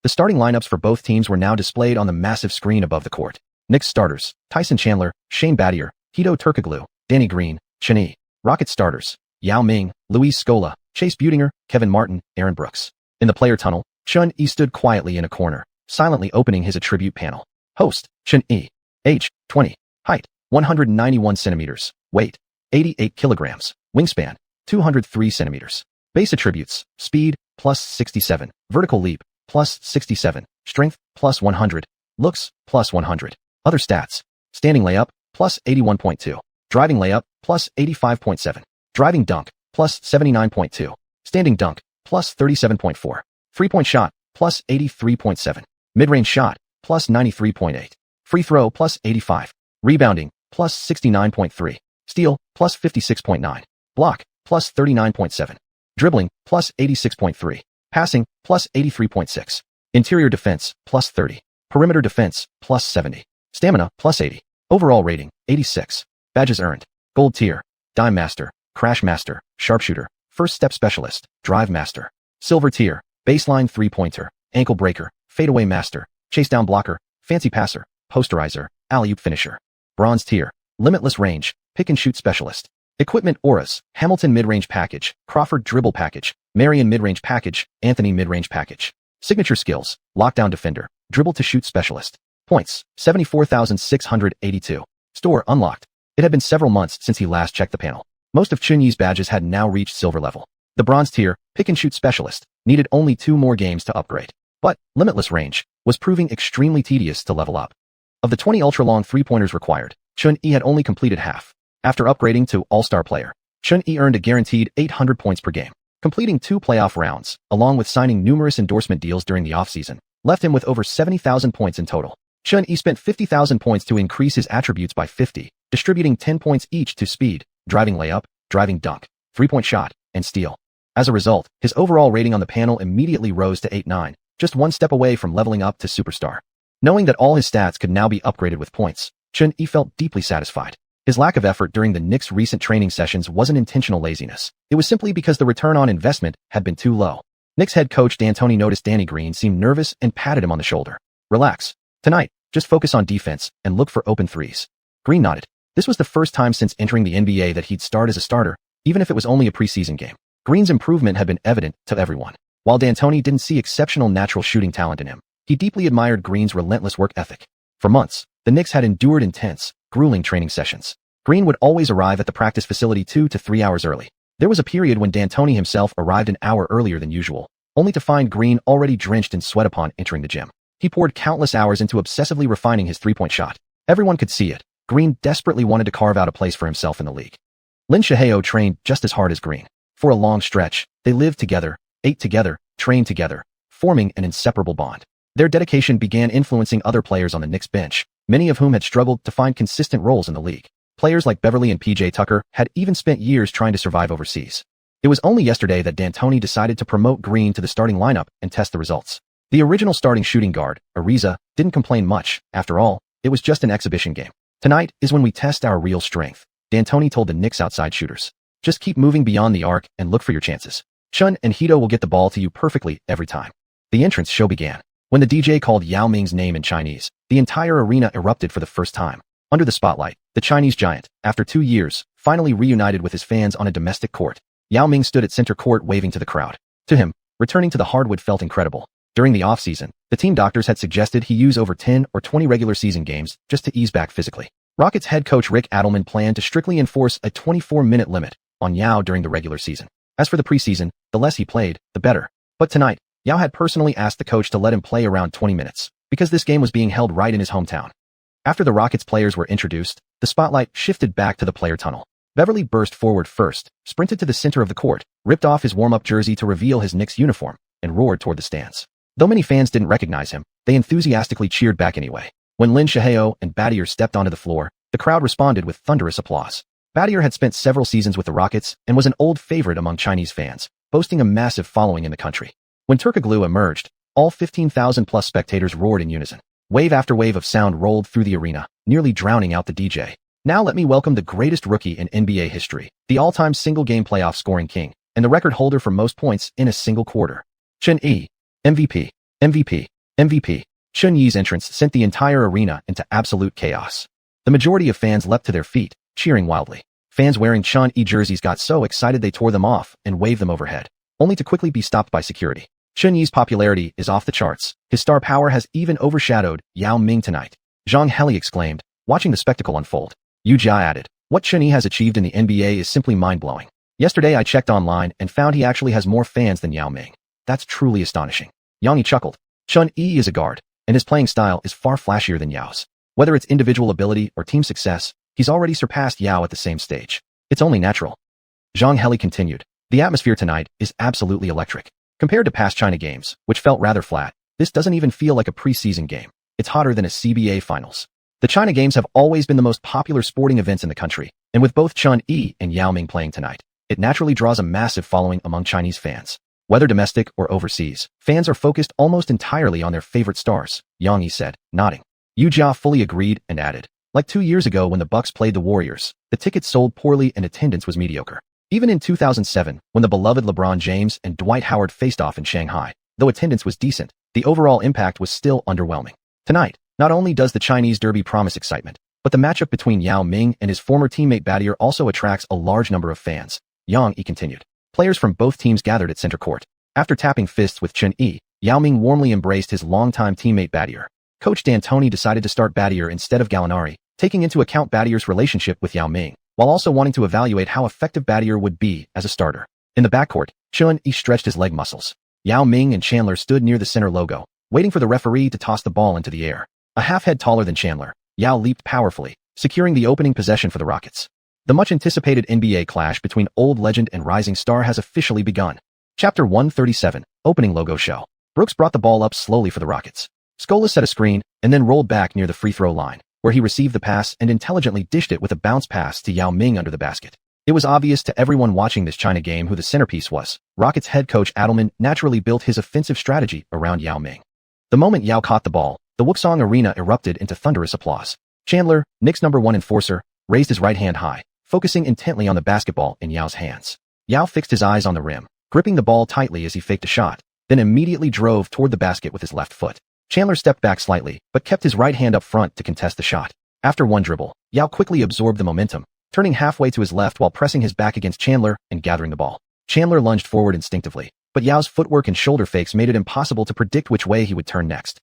The starting lineups for both teams were now displayed on the massive screen above the court. Knicks starters, Tyson Chandler, Shane Battier, Hedo Turkoglu, Danny Green, Chun-Yi. Rockets starters, Yao Ming, Luis Scola, Chase Budinger, Kevin Martin, Aaron Brooks. In the player tunnel, Chun-Yi stood quietly in a corner, silently opening his attribute panel. Host, Chun-Yi. Age, 20. Height, 191 centimeters. Weight, 88 kilograms. Wingspan, 203 centimeters. Base attributes, speed, plus 67. Vertical leap, plus 67. Strength, plus 100. Looks, plus 100. Other stats. Standing layup, plus 81.2. Driving layup, plus 85.7. Driving dunk, plus 79.2. Standing dunk, plus 37.4. Three-point shot, plus 83.7. Mid-range shot, plus 93.8. Free throw, plus 85. Rebounding, plus 69.3. Steal, plus 56.9. Block, plus 39.7. Dribbling, plus 86.3. Passing, plus 83.6. Interior defense, plus 30. Perimeter defense, plus 70. Stamina, plus 80. Overall rating, 86. Badges earned. Gold tier. Dime Master, Crash Master, Sharpshooter, First Step Specialist, Drive Master. Silver tier. Baseline three-pointer, Ankle Breaker, Fadeaway Master, Chase Down Blocker, Fancy Passer, Posterizer, Alley-Oop Finisher. Bronze tier. Limitless Range, Pick and Shoot Specialist. Equipment Auras, Hamilton Mid-Range Package, Crawford Dribble Package, Marion Mid-Range Package, Anthony Mid-Range Package. Signature Skills, Lockdown Defender, Dribble to Shoot Specialist. Points, 74,682. Store unlocked. It had been several months since he last checked the panel. Most of Chun-Yi's badges had now reached silver level. The bronze tier, Pick and Shoot Specialist, needed only 2 more games to upgrade. But Limitless Range was proving extremely tedious to level up. Of the 20 ultra-long three-pointers required, Chun-Yi had only completed half. After upgrading to All-Star Player, Chun-Yi earned a guaranteed 800 points per game. Completing 2 playoff rounds, along with signing numerous endorsement deals during the offseason, left him with over 70,000 points in total. Chun-Yi spent 50,000 points to increase his attributes by 50, distributing 10 points each to speed, driving layup, driving dunk, three-point shot, and steal. As a result, his overall rating on the panel immediately rose to 8-9, just one step away from leveling up to superstar. Knowing that all his stats could now be upgraded with points, Chun-Yi felt deeply satisfied. His lack of effort during the Knicks' recent training sessions wasn't intentional laziness. It was simply because the return on investment had been too low. Knicks head coach D'Antoni noticed Danny Green seemed nervous and patted him on the shoulder. Relax. Tonight, just focus on defense and look for open threes. Green nodded. This was the first time since entering the NBA that he'd start as a starter, even if it was only a preseason game. Green's improvement had been evident to everyone. While D'Antoni didn't see exceptional natural shooting talent in him, he deeply admired Green's relentless work ethic. For months, The Knicks had endured intense, grueling training sessions. Green would always arrive at the practice facility 2 to 3 hours early. There was a period when D'Antoni himself arrived an hour earlier than usual, only to find Green already drenched in sweat upon entering the gym. He poured countless hours into obsessively refining his three-point shot. Everyone could see it. Green desperately wanted to carve out a place for himself in the league. Lin Xiaohao trained just as hard as Green. For a long stretch, they lived together, ate together, trained together, forming an inseparable bond. Their dedication began influencing other players on the Knicks bench, many of whom had struggled to find consistent roles in the league. Players like Beverly and PJ Tucker had even spent years trying to survive overseas. It was only yesterday that D'Antoni decided to promote Green to the starting lineup and test the results. The original starting shooting guard, Ariza, didn't complain much. After all, it was just an exhibition game. Tonight is when we test our real strength, D'Antoni told the Knicks outside shooters. Just keep moving beyond the arc and look for your chances. Chun and Hito will get the ball to you perfectly every time. The entrance show began. When the DJ called Yao Ming's name in Chinese, the entire arena erupted for the first time. Under the spotlight, the Chinese giant, after 2 years, finally reunited with his fans on a domestic court. Yao Ming stood at center court waving to the crowd. To him, returning to the hardwood felt incredible. During the offseason, the team doctors had suggested he use over 10 or 20 regular season games just to ease back physically. Rockets head coach Rick Adelman planned to strictly enforce a 24-minute limit on Yao during the regular season. As for the preseason, the less he played, the better. But tonight, Yao had personally asked the coach to let him play around 20 minutes, because this game was being held right in his hometown. After the Rockets players were introduced, the spotlight shifted back to the player tunnel. Beverly burst forward first, sprinted to the center of the court, ripped off his warm-up jersey to reveal his Knicks uniform, and roared toward the stands. Though many fans didn't recognize him, they enthusiastically cheered back anyway. When Lin Xiaohao and Battier stepped onto the floor, the crowd responded with thunderous applause. Battier had spent several seasons with the Rockets and was an old favorite among Chinese fans, boasting a massive following in the country. When Turkoglu emerged, all 15,000-plus spectators roared in unison. Wave after wave of sound rolled through the arena, nearly drowning out the DJ. Now let me welcome the greatest rookie in NBA history, the all-time single-game playoff scoring king, and the record holder for most points in a single quarter. Chun Yi, MVP, MVP, MVP. Chun Yi's entrance sent the entire arena into absolute chaos. The majority of fans leapt to their feet, cheering wildly. Fans wearing Chun Yi jerseys got so excited they tore them off and waved them overhead, only to quickly be stopped by security. Chun Yi's popularity is off the charts. His star power has even overshadowed Yao Ming tonight. Zhang Heli exclaimed, watching the spectacle unfold. Yu Jia added, what Chun Yi has achieved in the NBA is simply mind-blowing. Yesterday I checked online and found he actually has more fans than Yao Ming. That's truly astonishing. Yang Yi chuckled. Chun Yi is a guard, and his playing style is far flashier than Yao's. Whether it's individual ability or team success, he's already surpassed Yao at the same stage. It's only natural. Zhang Heli continued, the atmosphere tonight is absolutely electric. Compared to past China games, which felt rather flat, this doesn't even feel like a preseason game. It's hotter than a CBA finals. The China games have always been the most popular sporting events in the country, and with both Chun Yi and Yao Ming playing tonight, it naturally draws a massive following among Chinese fans. Whether domestic or overseas, fans are focused almost entirely on their favorite stars, Yang Yi said, nodding. Yu Jia fully agreed and added, like 2 years ago when the Bucks played the Warriors, the tickets sold poorly and attendance was mediocre. Even in 2007, when the beloved LeBron James and Dwight Howard faced off in Shanghai, though attendance was decent, the overall impact was still underwhelming. Tonight, not only does the Chinese derby promise excitement, but the matchup between Yao Ming and his former teammate Battier also attracts a large number of fans. Yang Yi continued. Players from both teams gathered at center court. After tapping fists with Chun Yi, Yao Ming warmly embraced his longtime teammate Battier. Coach D'Antoni decided to start Battier instead of Gallinari, taking into account Battier's relationship with Yao Ming, while also wanting to evaluate how effective Battier would be as a starter. In the backcourt, Chun Yi stretched his leg muscles. Yao Ming and Chandler stood near the center logo, waiting for the referee to toss the ball into the air. A half-head taller than Chandler, Yao leaped powerfully, securing the opening possession for the Rockets. The much-anticipated NBA clash between old legend and rising star has officially begun. Chapter 137, Opening Logo Show. Brooks brought the ball up slowly for the Rockets. Scola set a screen and then rolled back near the free-throw line, where he received the pass and intelligently dished it with a bounce pass to Yao Ming under the basket. It was obvious to everyone watching this China game who the centerpiece was. Rockets head coach Adelman naturally built his offensive strategy around Yao Ming. The moment Yao caught the ball, the Wuxia arena erupted into thunderous applause. Chandler, Knicks' #1 enforcer, raised his right hand high, focusing intently on the basketball in Yao's hands. Yao fixed his eyes on the rim, gripping the ball tightly as he faked a shot, then immediately drove toward the basket with his left foot. Chandler stepped back slightly, but kept his right hand up front to contest the shot. After one dribble, Yao quickly absorbed the momentum, turning halfway to his left while pressing his back against Chandler and gathering the ball. Chandler lunged forward instinctively, but Yao's footwork and shoulder fakes made it impossible to predict which way he would turn next.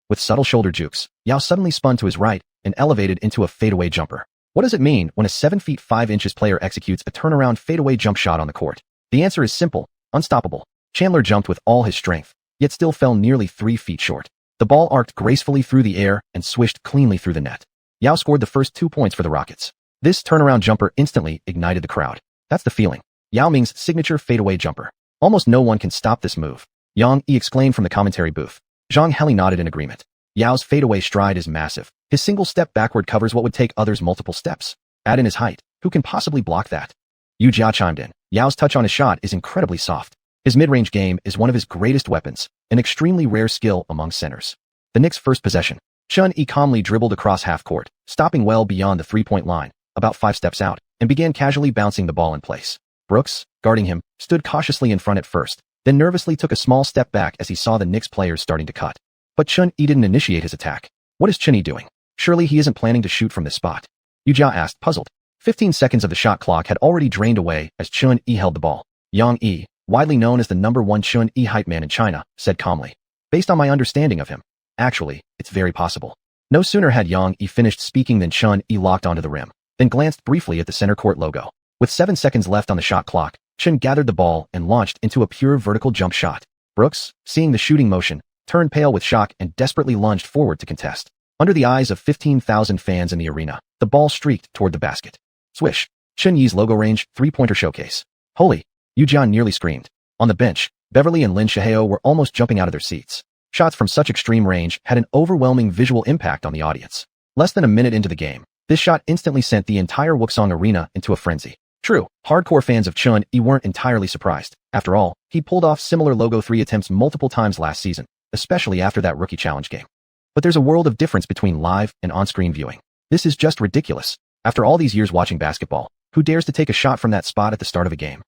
With subtle shoulder jukes, Yao suddenly spun to his right, and elevated into a fadeaway jumper. What does it mean when a 7 feet 5 inches player executes a turnaround fadeaway jump shot on the court? The answer is simple: unstoppable. Chandler jumped with all his strength, yet still fell nearly 3 feet short. The ball arced gracefully through the air and swished cleanly through the net. Yao scored the first 2 points for the Rockets. This turnaround jumper instantly ignited the crowd. That's the feeling. Yao Ming's signature fadeaway jumper. Almost no one can stop this move. Yang Yi exclaimed from the commentary booth. Zhang Heli nodded in agreement. Yao's fadeaway stride is massive. His single step backward covers what would take others multiple steps. Add in his height. Who can possibly block that? Yu Jia chimed in. Yao's touch on his shot is incredibly soft. His mid-range game is one of his greatest weapons, an extremely rare skill among centers. The Knicks' first possession. Chun-Yi calmly dribbled across half-court, stopping well beyond the three-point line, about 5 steps out, and began casually bouncing the ball in place. Brooks, guarding him, stood cautiously in front at first, then nervously took a small step back as he saw the Knicks players starting to cut. But Chun-Yi didn't initiate his attack. What is Chun-Yi doing? Surely he isn't planning to shoot from this spot. Yu Jia asked, puzzled. 15 seconds of the shot clock had already drained away as Chun-Yi held the ball. Yang Yi, widely known as the #1 Chun-Yi hype man in China, said calmly. Based on my understanding of him, actually, it's very possible. No sooner had Yang Yi finished speaking than Chun-Yi locked onto the rim, then glanced briefly at the center court logo. With 7 seconds left on the shot clock, Chun gathered the ball and launched into a pure vertical jump shot. Brooks, seeing the shooting motion, turned pale with shock and desperately lunged forward to contest. Under the eyes of 15,000 fans in the arena, the ball streaked toward the basket. Swish. Chun-Yi's logo range, three-pointer showcase. Holy! Yu Jian nearly screamed. On the bench, Beverly and Lin Shihao were almost jumping out of their seats. Shots from such extreme range had an overwhelming visual impact on the audience. Less than a minute into the game, this shot instantly sent the entire wuxia arena into a frenzy. True, hardcore fans of Chun-Yi weren't entirely surprised. After all, he pulled off similar logo 3 attempts multiple times last season, especially after that rookie challenge game. But there's a world of difference between live and on-screen viewing. This is just ridiculous. After all these years watching basketball, who dares to take a shot from that spot at the start of a game?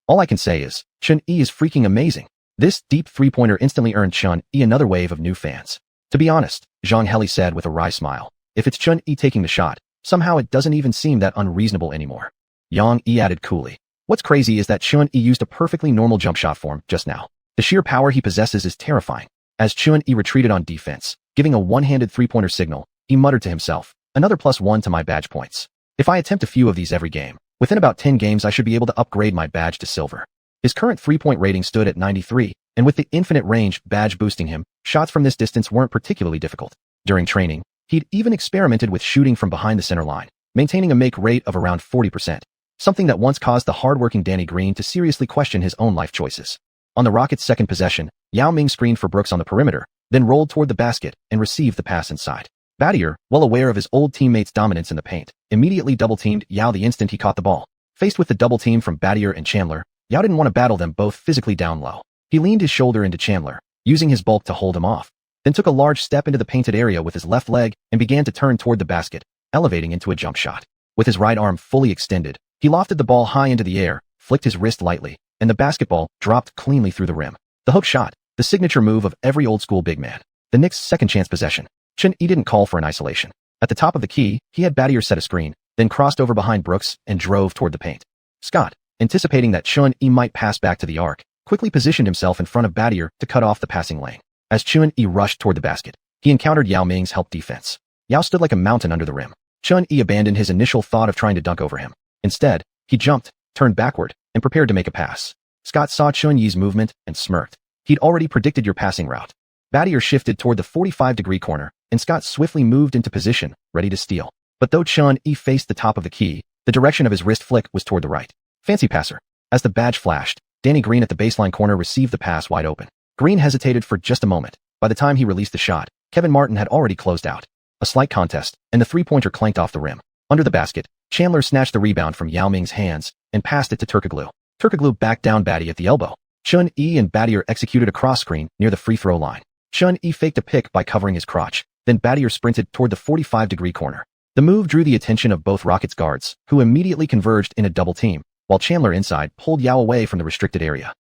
All I can say is, Chun-Yi is freaking amazing. This deep three-pointer instantly earned Chun-Yi another wave of new fans. To be honest, Zhang Heli said with a wry smile, if it's Chun-Yi taking the shot, somehow it doesn't even seem that unreasonable anymore. Yang Yi added coolly. What's crazy is that Chun-Yi used a perfectly normal jump shot form just now. The sheer power he possesses is terrifying. As Chun-Yi retreated on defense, giving a one-handed three-pointer signal, he muttered to himself, another +1 to my badge points. If I attempt a few of these every game, within about 10 games I should be able to upgrade my badge to silver. His current three-point rating stood at 93, and with the infinite range badge boosting him, shots from this distance weren't particularly difficult. During training, he'd even experimented with shooting from behind the center line, maintaining a make rate of around 40%, something that once caused the hard-working Danny Green to seriously question his own life choices. On the Rockets' second possession, Yao Ming screened for Brooks on the perimeter, then rolled toward the basket and received the pass inside. Battier, well aware of his old teammate's dominance in the paint, immediately double-teamed Yao the instant he caught the ball. Faced with the double team from Battier and Chandler, Yao didn't want to battle them both physically down low. He leaned his shoulder into Chandler, using his bulk to hold him off, then took a large step into the painted area with his left leg and began to turn toward the basket, elevating into a jump shot. With his right arm fully extended, he lofted the ball high into the air, flicked his wrist lightly, and the basketball dropped cleanly through the rim. The hook shot, the signature move of every old-school big man. The Knicks' second-chance possession. Chun-Yi didn't call for an isolation. At the top of the key, he had Battier set a screen, then crossed over behind Brooks and drove toward the paint. Scott, anticipating that Chun-Yi might pass back to the arc, quickly positioned himself in front of Battier to cut off the passing lane. As Chun-Yi rushed toward the basket, he encountered Yao Ming's help defense. Yao stood like a mountain under the rim. Chun-Yi abandoned his initial thought of trying to dunk over him. Instead, he jumped, turned backward, and prepared to make a pass. Scott saw Chun-Yi's movement and smirked. He'd already predicted your passing route. Battier shifted toward the 45-degree corner, and Scott swiftly moved into position, ready to steal. But though Chun-Yi faced the top of the key, the direction of his wrist flick was toward the right. Fancy passer. As the badge flashed, Danny Green at the baseline corner received the pass wide open. Green hesitated for just a moment. By the time he released the shot, Kevin Martin had already closed out. A slight contest, and the three-pointer clanked off the rim. Under the basket, Chandler snatched the rebound from Yao Ming's hands and passed it to Turkoglu. Turkoglu backed down Batty at the elbow. Chun-Yi and Battier executed a cross screen near the free throw line. Chun-Yi faked a pick by covering his crotch, then Battier sprinted toward the 45-degree corner. The move drew the attention of both Rockets guards, who immediately converged in a double team, while Chandler inside pulled Yao away from the restricted area.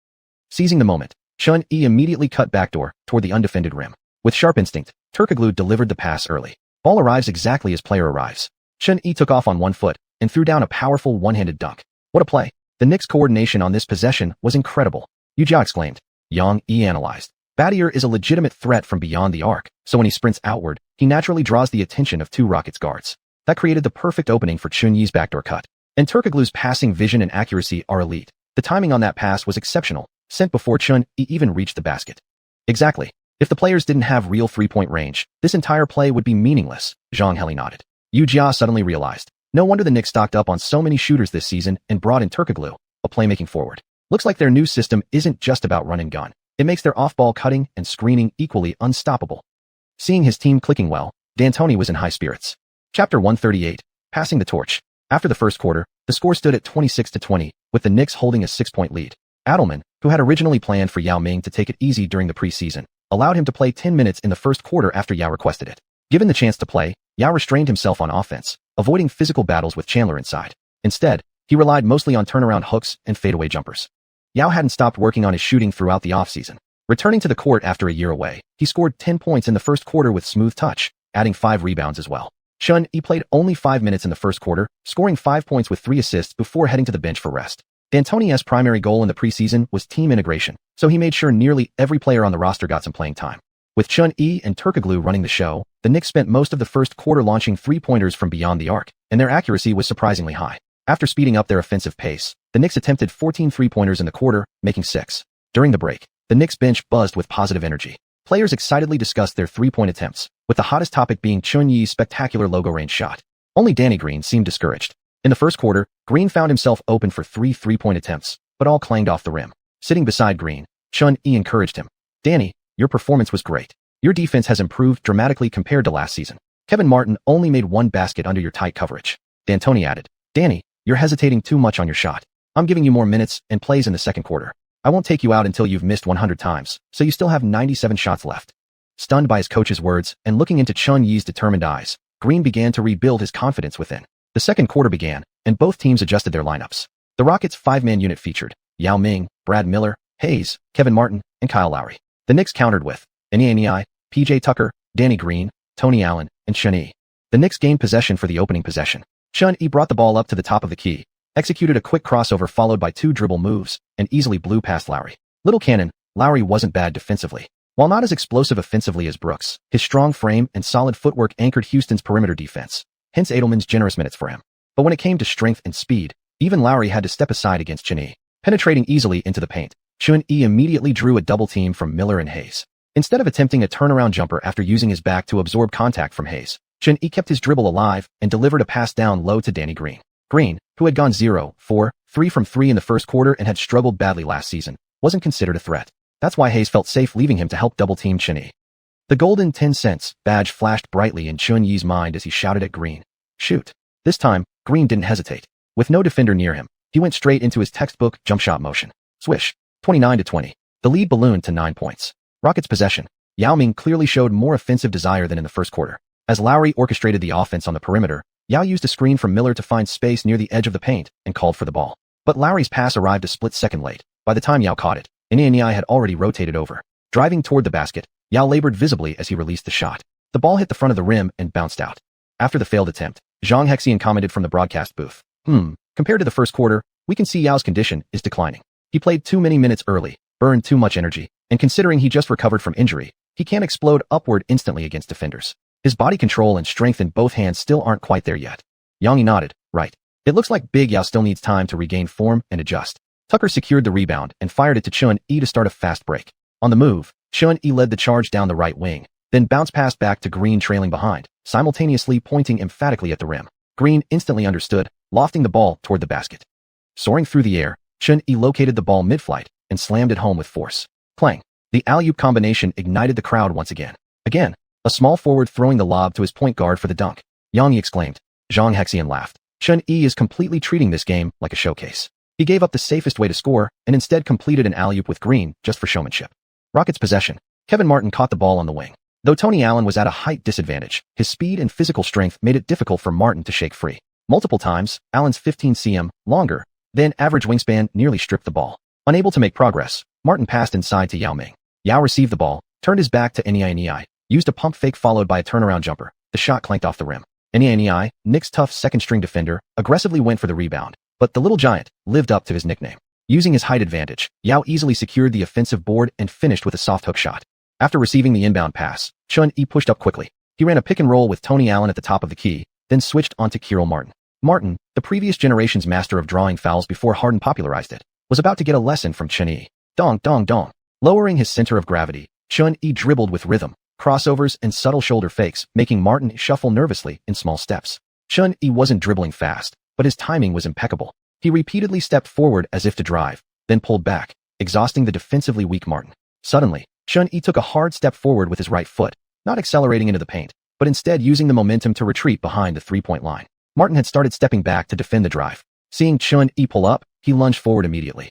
Seizing the moment, Chun-Yi immediately cut backdoor toward the undefended rim. With sharp instinct, Turkoglu delivered the pass early. Ball arrives exactly as player arrives. Chun-Yi took off on one foot and threw down a powerful one-handed dunk. What a play. The Knicks' coordination on this possession was incredible. Yu Jia exclaimed. Yang Yi analyzed. Battier is a legitimate threat from beyond the arc, so when he sprints outward, he naturally draws the attention of two Rockets guards. That created the perfect opening for Chunyi's backdoor cut. And Turkoglu's passing vision and accuracy are elite. The timing on that pass was exceptional, sent before Chunyi even reached the basket. Exactly. If the players didn't have real three-point range, this entire play would be meaningless, Zhang Heli nodded. Wuxia suddenly realized. No wonder the Knicks stocked up on so many shooters this season and brought in Turkoglu, a playmaking forward. Looks like their new system isn't just about run and gun. It makes their off-ball cutting and screening equally unstoppable. Seeing his team clicking well, D'Antoni was in high spirits. Chapter 138, Passing the Torch. After the first quarter, the score stood at 26-20, with the Knicks holding a 6-point lead. Adelman, who had originally planned for Yao Ming to take it easy during the preseason, allowed him to play 10 minutes in the first quarter after Yao requested it. Given the chance to play, Yao restrained himself on offense, avoiding physical battles with Chandler inside. Instead, he relied mostly on turnaround hooks and fadeaway jumpers. Yao hadn't stopped working on his shooting throughout the offseason. Returning to the court after a year away, he scored 10 points in the first quarter with smooth touch, adding 5 rebounds as well. Chunyi played only 5 minutes in the first quarter, scoring 5 points with 3 assists before heading to the bench for rest. D'Antoni's primary goal in the preseason was team integration, so he made sure nearly every player on the roster got some playing time. With Chunyi and Turkoglu running the show, the Knicks spent most of the first quarter launching three-pointers from beyond the arc, and their accuracy was surprisingly high. After speeding up their offensive pace, the Knicks attempted 14 three-pointers in the quarter, making 6. During the break, the Knicks bench buzzed with positive energy. Players excitedly discussed their three-point attempts, with the hottest topic being Chunyi's spectacular logo-range shot. Only Danny Green seemed discouraged. In the first quarter, Green found himself open for 3 three-point attempts, but all clanged off the rim. Sitting beside Green, Chunyi encouraged him. "Danny, your performance was great. Your defense has improved dramatically compared to last season. Kevin Martin only made 1 basket under your tight coverage." D'Antoni added, "Danny, you're hesitating too much on your shot. I'm giving you more minutes and plays in the second quarter. I won't take you out until you've missed 100 times, so you still have 97 shots left." Stunned by his coach's words and looking into Chunyi's determined eyes, Green began to rebuild his confidence within. The second quarter began, and both teams adjusted their lineups. The Rockets' 5-man unit featured Yao Ming, Brad Miller, Hayes, Kevin Martin, and Kyle Lowry. The Knicks countered with Xuanhuan, PJ Tucker, Danny Green, Tony Allen, and Chunyi. The Knicks gained possession for the opening possession. Chunyi brought the ball up to the top of the key, executed a quick crossover followed by 2 dribble moves, and easily blew past Lowry. Little cannon, Lowry wasn't bad defensively. While not as explosive offensively as Brooks, his strong frame and solid footwork anchored Houston's perimeter defense, hence Adelman's generous minutes for him. But when it came to strength and speed, even Lowry had to step aside against Chunyi. Penetrating easily into the paint, Chunyi immediately drew a double team from Miller and Hayes. Instead of attempting a turnaround jumper after using his back to absorb contact from Hayes, Chunyi kept his dribble alive and delivered a pass down low to Danny Green. Green, who had gone 0-4-3 from 3 in the first quarter and had struggled badly last season, wasn't considered a threat. That's why Hayes felt safe leaving him to help double-team Chunyi. The golden 10 cents badge flashed brightly in Chunyi's mind as he shouted at Green, "Shoot." This time, Green didn't hesitate. With no defender near him, he went straight into his textbook jump shot motion. Swish. 29-20. The lead ballooned to 9 points. Rockets possession. Yao Ming clearly showed more offensive desire than in the first quarter. As Lowry orchestrated the offense on the perimeter, Yao used a screen from Miller to find space near the edge of the paint and called for the ball. But Lowry's pass arrived a split second late. By the time Yao caught it, Xuanhuan had already rotated over. Driving toward the basket, Yao labored visibly as he released the shot. The ball hit the front of the rim and bounced out. After the failed attempt, xianxia commented from the broadcast booth, Compared to the first quarter, we can see Yao's condition is declining. He played too many minutes early, burned too much energy, and considering he just recovered from injury, he can't explode upward instantly against defenders. His body control and strength in both hands still aren't quite there yet." Yangi nodded, "Right. It looks like Big Yao still needs time to regain form and adjust." Tucker secured the rebound and fired it to Chunyi to start a fast break. On the move, Chunyi led the charge down the right wing, then bounced past back to Green trailing behind, simultaneously pointing emphatically at the rim. Green instantly understood, lofting the ball toward the basket. Soaring through the air, Chunyi located the ball mid-flight and slammed it home with force. Clang. The alley-oop combination ignited the crowd once again. Again, a small forward throwing the lob to his point guard for the dunk. Yangi exclaimed. Zhang Hexian laughed. Chunyi is completely treating this game like a showcase. He gave up the safest way to score and instead completed an alley-oop with Green just for showmanship. Rockets possession. Kevin Martin caught the ball on the wing. Though Tony Allen was at a height disadvantage, his speed and physical strength made it difficult for Martin to shake free. Multiple times, Allen's 15 cm longer than average wingspan nearly stripped the ball. Unable to make progress, Martin passed inside to Yao Ming. Yao received the ball, turned his back to Xuanhuan, used a pump fake followed by a turnaround jumper. The shot clanked off the rim. Xuanhuan, Knicks' tough second-string defender, aggressively went for the rebound, but the little giant lived up to his nickname. Using his height advantage, Yao easily secured the offensive board and finished with a soft hook shot. After receiving the inbound pass, Chun-Yi pushed up quickly. He ran a pick and roll with Tony Allen at the top of the key, then switched onto Kirill Martin. Martin, the previous generation's master of drawing fouls before Harden popularized it, was about to get a lesson from Chun-Yi. Dong, dong, dong. Lowering his center of gravity, Chun-Yi dribbled with rhythm, crossovers, and subtle shoulder fakes, making Martin shuffle nervously in small steps. Chun-Yi wasn't dribbling fast, but his timing was impeccable. He repeatedly stepped forward as if to drive, then pulled back, exhausting the defensively weak Martin. Suddenly, Chun-Yi took a hard step forward with his right foot, not accelerating into the paint, but instead using the momentum to retreat behind the three-point line. Martin had started stepping back to defend the drive. Seeing Chun-Yi pull up, he lunged forward immediately.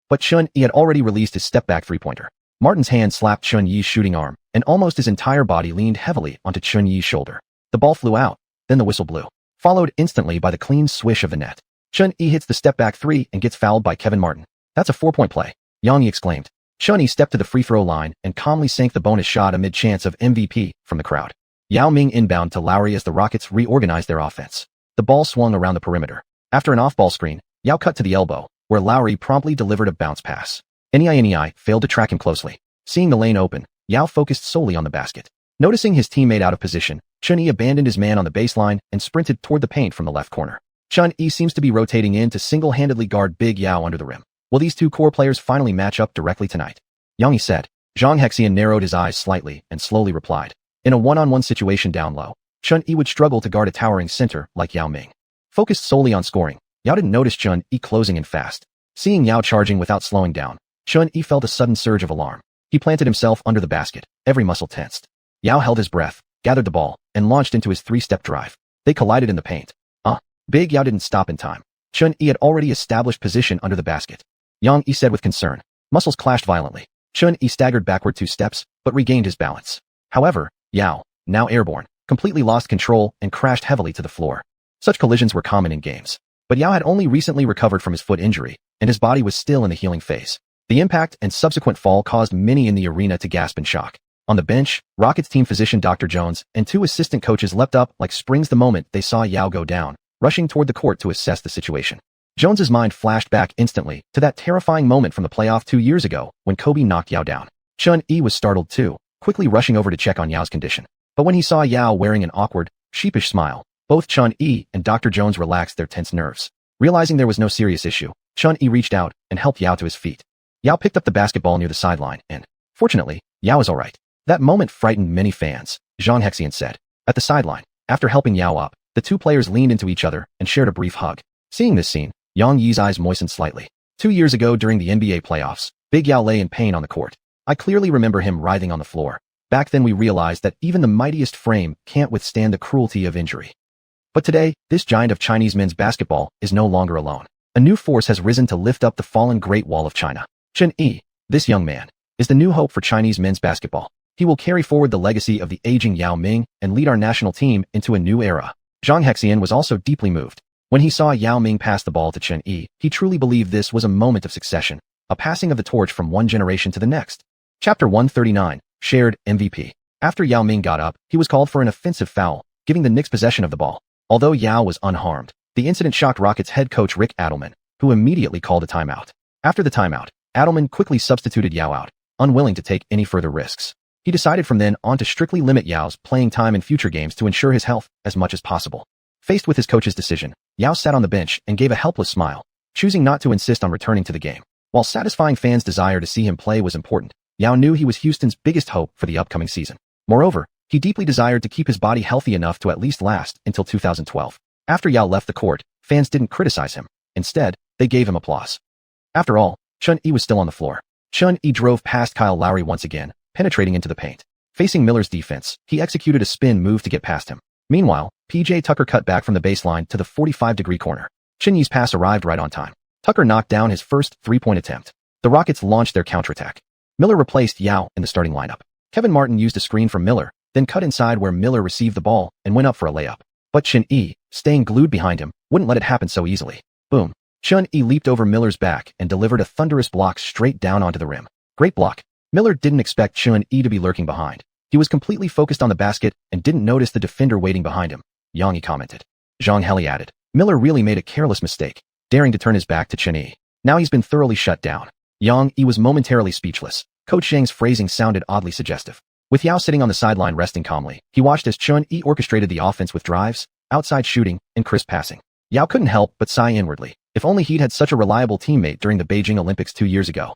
But Chun-Yi had already released his step-back three-pointer. Martin's hand slapped Chun-Yi's shooting arm, and almost his entire body leaned heavily onto Chun-Yi's shoulder. The ball flew out, then the whistle blew, followed instantly by the clean swish of the net. Chun-Yi hits the step-back three and gets fouled by Kevin Martin. That's a 4-point play, Xianxia exclaimed. Chun-Yi stepped to the free-throw line and calmly sank the bonus shot amid chants of MVP from the crowd. Yao Ming inbound to Lowry as the Rockets reorganized their offense. The ball swung around the perimeter. After an off-ball screen, Yao cut to the elbow, where Lowry promptly delivered a bounce pass. Nei failed to track him closely. Seeing the lane open, Yao focused solely on the basket. Noticing his teammate out of position, Chun-Yi abandoned his man on the baseline and sprinted toward the paint from the left corner. Chun-Yi seems to be rotating in to single-handedly guard Big Yao under the rim. Will these two core players finally match up directly tonight? Xianxia said. Xiuxian narrowed his eyes slightly and slowly replied. In a one-on-one situation down low, Chun-Yi would struggle to guard a towering center like Yao Ming. Focused solely on scoring, Yao didn't notice Chun-Yi closing in fast. Seeing Yao charging without slowing down, Chun-Yi felt a sudden surge of alarm. He planted himself under the basket, every muscle tensed. Yao held his breath, gathered the ball, and launched into his three-step drive. They collided in the paint. Big Yao didn't stop in time. Chun-Yi had already established position under the basket. Xianxia said with concern. Muscles clashed violently. Chun-Yi staggered backward 2 steps, but regained his balance. However, Yao, now airborne, completely lost control and crashed heavily to the floor. Such collisions were common in games. But Yao had only recently recovered from his foot injury, and his body was still in the healing phase. The impact and subsequent fall caused many in the arena to gasp in shock. On the bench, Rockets team physician Dr. Jones and 2 assistant coaches leapt up like springs the moment they saw Yao go down, rushing toward the court to assess the situation. Jones's mind flashed back instantly to that terrifying moment from the playoff 2 years ago when Kobe knocked Yao down. Chun-Yi was startled too, quickly rushing over to check on Yao's condition. But when he saw Yao wearing an awkward, sheepish smile, both Chun-Yi and Dr. Jones relaxed their tense nerves. Realizing there was no serious issue, Chun-Yi reached out and helped Yao to his feet. Yao picked up the basketball near the sideline and, fortunately, Yao is alright. That moment frightened many fans, xiuxian said. At the sideline, after helping Yao up, the 2 players leaned into each other and shared a brief hug. Seeing this scene, Yang Yi's eyes moistened slightly. 2 years ago during the NBA playoffs, Big Yao lay in pain on the court. I clearly remember him writhing on the floor. Back then we realized that even the mightiest frame can't withstand the cruelty of injury. But today, this giant of Chinese men's basketball is no longer alone. A new force has risen to lift up the fallen Great Wall of China. Chun-Yi, this young man, is the new hope for Chinese men's basketball. He will carry forward the legacy of the aging Yao Ming and lead our national team into a new era. Xiuxian was also deeply moved. When he saw Yao Ming pass the ball to Chun-Yi, he truly believed this was a moment of succession, a passing of the torch from one generation to the next. Chapter 139, Shared MVP. After Yao Ming got up, he was called for an offensive foul, giving the Knicks possession of the ball. Although Yao was unharmed, the incident shocked Rockets head coach Rick Adelman, who immediately called a timeout. After the timeout, Adelman quickly substituted Yao out, unwilling to take any further risks. He decided from then on to strictly limit Yao's playing time in future games to ensure his health as much as possible. Faced with his coach's decision, Yao sat on the bench and gave a helpless smile, choosing not to insist on returning to the game. While satisfying fans' desire to see him play was important, Yao knew he was Houston's biggest hope for the upcoming season. Moreover, he deeply desired to keep his body healthy enough to at least last until 2012. After Yao left the court, fans didn't criticize him. Instead, they gave him applause. After all, Chun-Yi was still on the floor. Chun-Yi drove past Kyle Lowry once again, penetrating into the paint. Facing Miller's defense, he executed a spin move to get past him. Meanwhile, PJ Tucker cut back from the baseline to the 45-degree corner. Chun-Yi's pass arrived right on time. Tucker knocked down his first three-point attempt. The Rockets launched their counterattack. Miller replaced Yao in the starting lineup. Kevin Martin used a screen from Miller, then cut inside where Miller received the ball and went up for a layup. But Chun-Yi, staying glued behind him, wouldn't let it happen so easily. Boom. Chun-Yi leaped over Miller's back and delivered a thunderous block straight down onto the rim. Great block. Miller didn't expect Chun-Yi to be lurking behind. He was completely focused on the basket and didn't notice the defender waiting behind him, Xianxia commented. Zhang Heli added. Miller really made a careless mistake, daring to turn his back to Chun-Yi. Now he's been thoroughly shut down. Yang Yi was momentarily speechless. Coach Zhang's phrasing sounded oddly suggestive. With Yao sitting on the sideline resting calmly, he watched as Chun Yi orchestrated the offense with drives, outside shooting, and crisp passing. Yao couldn't help but sigh inwardly. If only he'd had such a reliable teammate during the Beijing Olympics 2 years ago.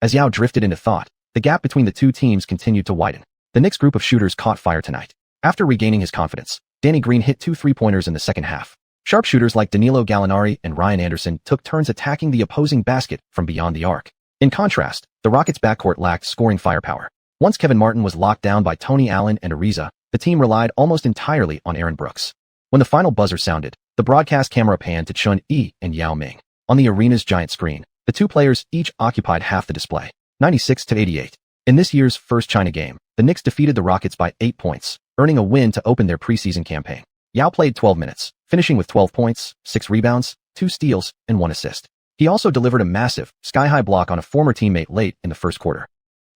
As Yao drifted into thought, the gap between the two teams continued to widen. The Knicks' group of shooters caught fire tonight. After regaining his confidence, Danny Green hit 2 3-pointers in the second half. Sharpshooters like Danilo Gallinari and Ryan Anderson took turns attacking the opposing basket from beyond the arc. In contrast, the Rockets' backcourt lacked scoring firepower. Once Kevin Martin was locked down by Tony Allen and Ariza, the team relied almost entirely on Aaron Brooks. When the final buzzer sounded, the broadcast camera panned to Chun Yi and Yao Ming. On the arena's giant screen, the two players each occupied half the display, 96-88. In this year's first China game, the Knicks defeated the Rockets by 8 points, earning a win to open their preseason campaign. Yao played 12 minutes, finishing with 12 points, 6 rebounds, 2 steals, and 1 assist. He also delivered a massive, sky-high block on a former teammate late in the first quarter.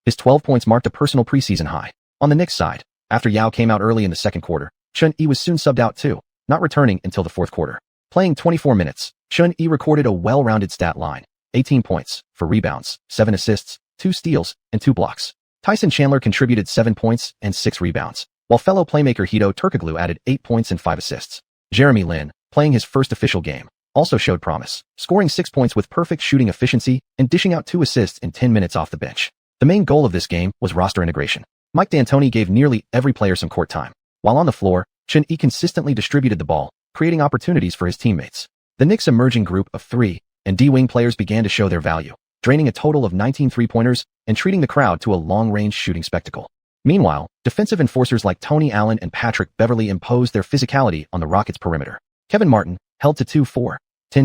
His 12 points marked a personal preseason high. On the Knicks side, after Yao came out early in the second quarter, Chun Yi was soon subbed out too, not returning until the fourth quarter. Playing 24 minutes, Chun Yi recorded a well-rounded stat line, 18 points, 4 rebounds, 7 assists, 2 steals, and 2 blocks. Tyson Chandler contributed 7 points and 6 rebounds, while fellow playmaker Hito Turkoglu added 8 points and 5 assists. Jeremy Lin, playing his first official game, also showed promise, scoring 6 points with perfect shooting efficiency and dishing out 2 assists in 10 minutes off the bench. The main goal of this game was roster integration. Mike D'Antoni gave nearly every player some court time. While on the floor, Chun Yi consistently distributed the ball, creating opportunities for his teammates. The Knicks' emerging group of 3 and D-wing players began to show their value, draining a total of 19 three-pointers and treating the crowd to a long-range shooting spectacle. Meanwhile, defensive enforcers like Tony Allen and Patrick Beverley imposed their physicality on the Rockets' perimeter. Kevin Martin, held to 2-4-10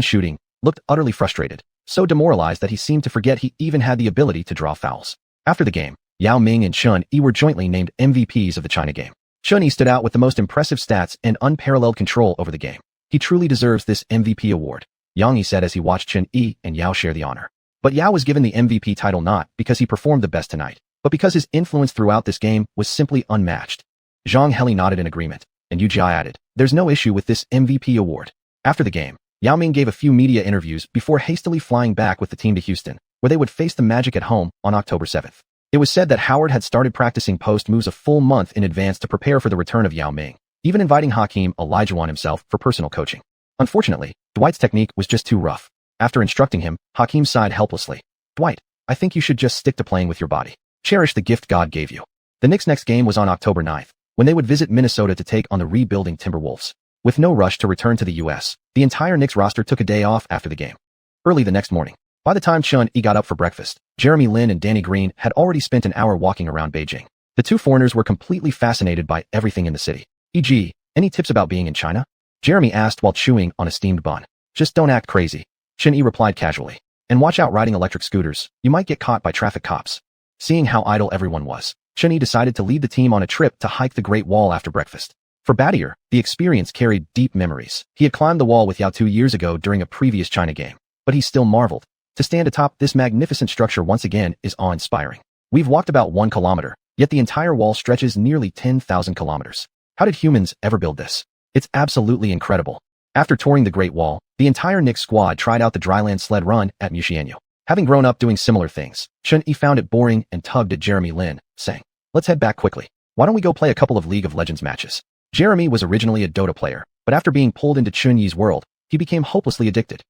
shooting, looked utterly frustrated, so demoralized that he seemed to forget he even had the ability to draw fouls. After the game, Yao Ming and Chun Yi were jointly named MVPs of the China game. Chun Yi stood out with the most impressive stats and unparalleled control over the game. He truly deserves this MVP award, Yang Yi said as he watched Chun Yi and Yao share the honor. But Yao was given the MVP title not because he performed the best tonight, but because his influence throughout this game was simply unmatched. Zhang Heli nodded in agreement, and Yu Jia added, "There's no issue with this MVP award." After the game, Yao Ming gave a few media interviews before hastily flying back with the team to Houston, where they would face the Magic at home on October 7th. It was said that Howard had started practicing post moves a full month in advance to prepare for the return of Yao Ming, even inviting Hakeem Olajuwon himself for personal coaching. Unfortunately, Dwight's technique was just too rough. After instructing him, Hakeem sighed helplessly. "Dwight, I think you should just stick to playing with your body. Cherish the gift God gave you." The Knicks' next game was on October 9th, when they would visit Minnesota to take on the rebuilding Timberwolves. With no rush to return to the U.S., the entire Knicks roster took a day off after the game. Early the next morning, by the time Chun Yi got up for breakfast, Jeremy Lin and Danny Green had already spent an hour walking around Beijing. The two foreigners were completely fascinated by everything in the city. E.g., any tips about being in China? Jeremy asked while chewing on a steamed bun. "Just don't act crazy," Chun Yi replied casually. "And watch out riding electric scooters, you might get caught by traffic cops." Seeing how idle everyone was, Chun Yi decided to lead the team on a trip to hike the Great Wall after breakfast. For Battier, the experience carried deep memories. He had climbed the wall with Yao 2 years ago during a previous China game, but he still marveled. To stand atop this magnificent structure once again is awe-inspiring. We've walked about 1 kilometer, yet the entire wall stretches nearly 10,000 kilometers. How did humans ever build this? It's absolutely incredible. After touring the Great Wall, the entire Knicks squad tried out the dryland sled run at xiuxian. Having grown up doing similar things, Chun Yi found it boring and tugged at Jeremy Lin, saying, "Let's head back quickly. Why don't we go play a couple of League of Legends matches?" Jeremy was originally a Dota player, but after being pulled into Chun Yi's world, he became hopelessly addicted.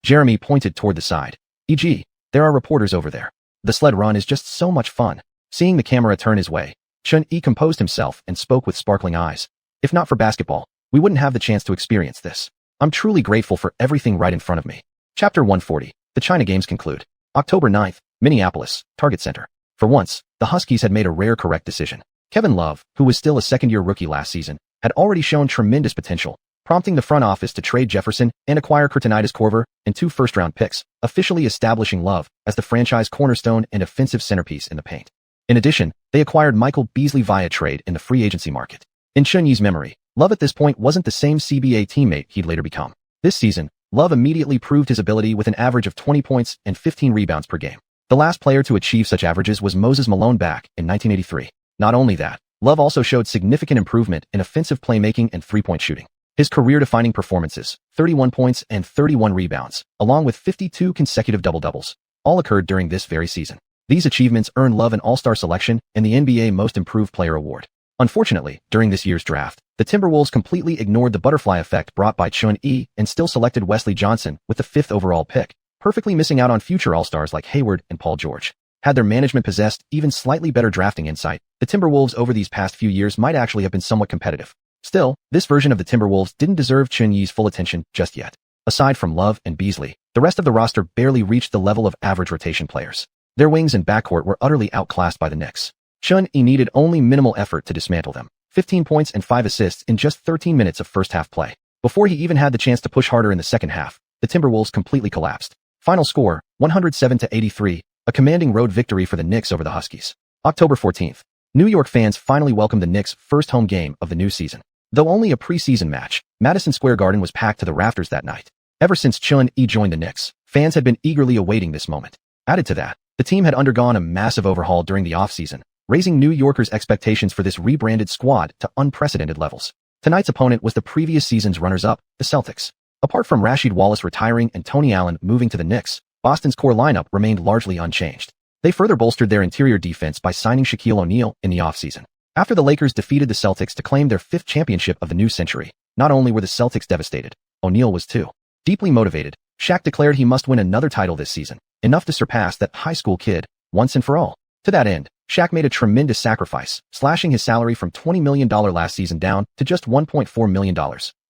Jeremy pointed toward the side. "E.g., there are reporters over there. The sled run is just so much fun." Seeing the camera turn his way, Chun Yi composed himself and spoke with sparkling eyes. "If not for basketball, we wouldn't have the chance to experience this. I'm truly grateful for everything right in front of me." Chapter 140. The China Games conclude. October 9th, Minneapolis, Target Center. For once, the Huskies had made a rare correct decision. Kevin Love, who was still a second-year rookie last season, had already shown tremendous potential, prompting the front office to trade Jefferson and acquire Kurtinitis Korver and 2 first-round picks, officially establishing Love as the franchise cornerstone and offensive centerpiece in the paint. In addition, they acquired Michael Beasley via trade in the free agency market. In Chun Yi's memory, Love at this point wasn't the same CBA teammate he'd later become. This season, Love immediately proved his ability with an average of 20 points and 15 rebounds per game. The last player to achieve such averages was Moses Malone back in 1983. Not only that, Love also showed significant improvement in offensive playmaking and three-point shooting. His career-defining performances, 31 points and 31 rebounds, along with 52 consecutive double-doubles, all occurred during this very season. These achievements earned Love an All-Star selection and the NBA Most Improved Player award. Unfortunately, during this year's draft, the Timberwolves completely ignored the butterfly effect brought by Chun-Yi and still selected Wesley Johnson with the 5th overall pick, perfectly missing out on future All-Stars like Hayward and Paul George. Had their management possessed even slightly better drafting insight, the Timberwolves over these past few years might actually have been somewhat competitive. Still, this version of the Timberwolves didn't deserve Chun-Yi's full attention just yet. Aside from Love and Beasley, the rest of the roster barely reached the level of average rotation players. Their wings and backcourt were utterly outclassed by the Knicks. Chun-Yi needed only minimal effort to dismantle them. 15 points and 5 assists in just 13 minutes of first-half play. Before he even had the chance to push harder in the second half, the Timberwolves completely collapsed. Final score, 107-83, a commanding road victory for the Knicks over the Huskies. October 14th. New York fans finally welcomed the Knicks' first home game of the new season. Though only a preseason match, Madison Square Garden was packed to the rafters that night. Ever since Chun-Yi joined the Knicks, fans had been eagerly awaiting this moment. Added to that, the team had undergone a massive overhaul during the offseason, raising New Yorkers' expectations for this rebranded squad to unprecedented levels. Tonight's opponent was the previous season's runners-up, the Celtics. Apart from Rasheed Wallace retiring and Tony Allen moving to the Knicks, Boston's core lineup remained largely unchanged. They further bolstered their interior defense by signing Shaquille O'Neal in the offseason. After the Lakers defeated the Celtics to claim their 5th championship of the new century, not only were the Celtics devastated, O'Neal was too. Deeply motivated, Shaq declared he must win another title this season, enough to surpass that high school kid, once and for all. To that end, Shaq made a tremendous sacrifice, slashing his salary from $20 million last season down to just $1.4 million,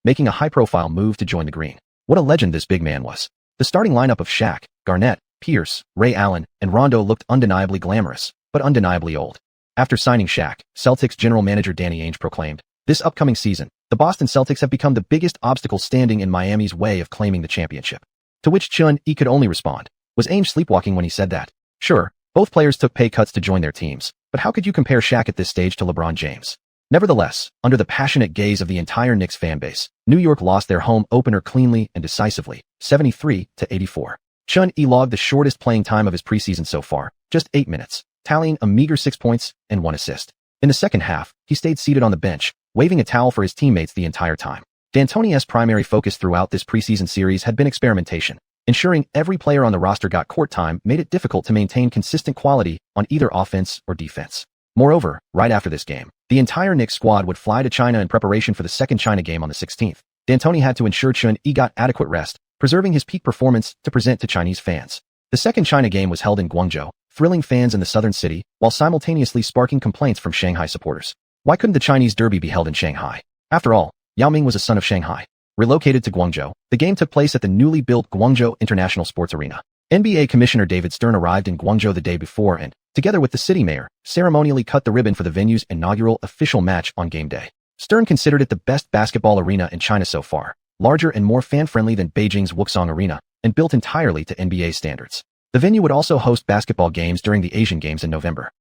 making a high-profile move to join the Green. What a legend this big man was. The starting lineup of Shaq, Garnett, Pierce, Ray Allen, and Rondo looked undeniably glamorous, but undeniably old. After signing Shaq, Celtics general manager Danny Ainge proclaimed, "This upcoming season, the Boston Celtics have become the biggest obstacle standing in Miami's way of claiming the championship." To which Chun-Yi could only respond, "Was Ainge sleepwalking when he said that?" Sure, both players took pay cuts to join their teams, but how could you compare Shaq at this stage to LeBron James? Nevertheless, under the passionate gaze of the entire Knicks fan base, New York lost their home opener cleanly and decisively, 73-84. Chun-Yi logged the shortest playing time of his preseason so far, just 8 minutes, tallying a meager 6 points and 1 assist. In the second half, he stayed seated on the bench, waving a towel for his teammates the entire time. D'Antoni's primary focus throughout this preseason series had been experimentation. Ensuring every player on the roster got court time made it difficult to maintain consistent quality on either offense or defense. Moreover, right after this game, the entire Knicks squad would fly to China in preparation for the second China game on the 16th. D'Antoni had to ensure Chun-Yi got adequate rest, preserving his peak performance to present to Chinese fans. The second China game was held in Guangzhou, thrilling fans in the southern city, while simultaneously sparking complaints from Shanghai supporters. Why couldn't the Chinese Derby be held in Shanghai? After all, Yao Ming was a son of Shanghai. Relocated to Guangzhou, the game took place at the newly built Guangzhou International Sports Arena. NBA Commissioner David Stern arrived in Guangzhou the day before and, together with the city mayor, ceremonially cut the ribbon for the venue's inaugural official match on game day. Stern considered it the best basketball arena in China so far, larger and more fan-friendly than Beijing's Wuxia Arena, and built entirely to NBA standards. The venue would also host basketball games during the Asian Games in November.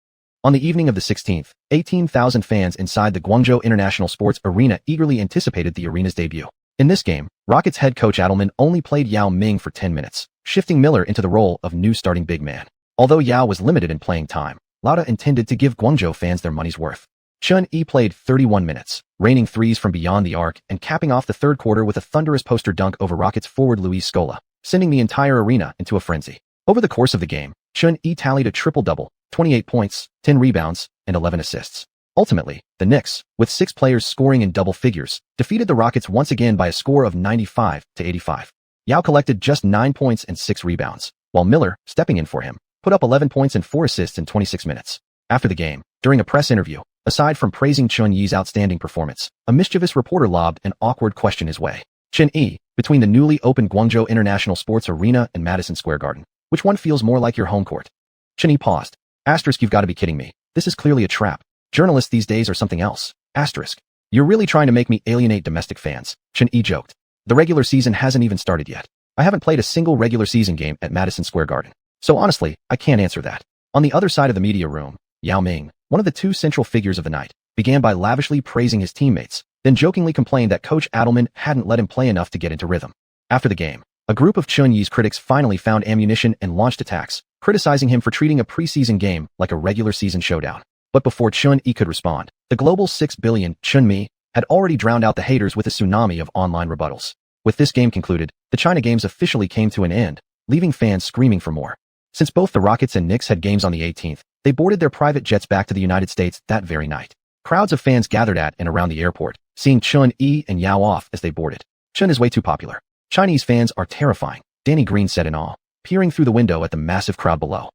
On the evening of the 16th, 18,000 fans inside the Guangzhou International Sports Arena eagerly anticipated the arena's debut. In this game, Rockets head coach Adelman only played Yao Ming for 10 minutes, shifting Miller into the role of new starting big man. Although Yao was limited in playing time, Lauda intended to give Guangzhou fans their money's worth. Chun-Yi played 31 minutes, raining threes from beyond the arc and capping off the third quarter with a thunderous poster dunk over Rockets forward Luis Scola, sending the entire arena into a frenzy. Over the course of the game, Chun-Yi tallied a triple-double, 28 points, 10 rebounds, and 11 assists. Ultimately, the Knicks, with 6 players scoring in double figures, defeated the Rockets once again by a score of 95-85. Yao collected just 9 points and 6 rebounds, while Miller, stepping in for him, put up 11 points and 4 assists in 26 minutes. After the game, during a press interview, aside from praising Chun-Yi's outstanding performance, a mischievous reporter lobbed an awkward question his way. Chun-Yi, between the newly opened Guangzhou International Sports Arena and Madison Square Garden, which one feels more like your home court? Chun-Yi paused. Asterisk, you've got to be kidding me. This is clearly a trap. Journalists these days are something else. Asterisk. You're really trying to make me alienate domestic fans, Chun-Yi joked. The regular season hasn't even started yet. I haven't played a single regular season game at Madison Square Garden. So honestly, I can't answer that. On the other side of the media room, Yao Ming, one of the 2 central figures of the night, began by lavishly praising his teammates, then jokingly complained that Coach Adelman hadn't let him play enough to get into rhythm. After the game, a group of Chun-Yi's critics finally found ammunition and launched attacks, criticizing him for treating a preseason game like a regular season showdown. But before Chun-Yi could respond, the global 6 billion Chun-Mi had already drowned out the haters with a tsunami of online rebuttals. With this game concluded, the China games officially came to an end, leaving fans screaming for more. Since both the Rockets and Knicks had games on the 18th, they boarded their private jets back to the United States that very night. Crowds of fans gathered at and around the airport, seeing Chun Yi and Yao off as they boarded. Chun is way too popular. Chinese fans are terrifying, Danny Green said in awe, peering through the window at the massive crowd below.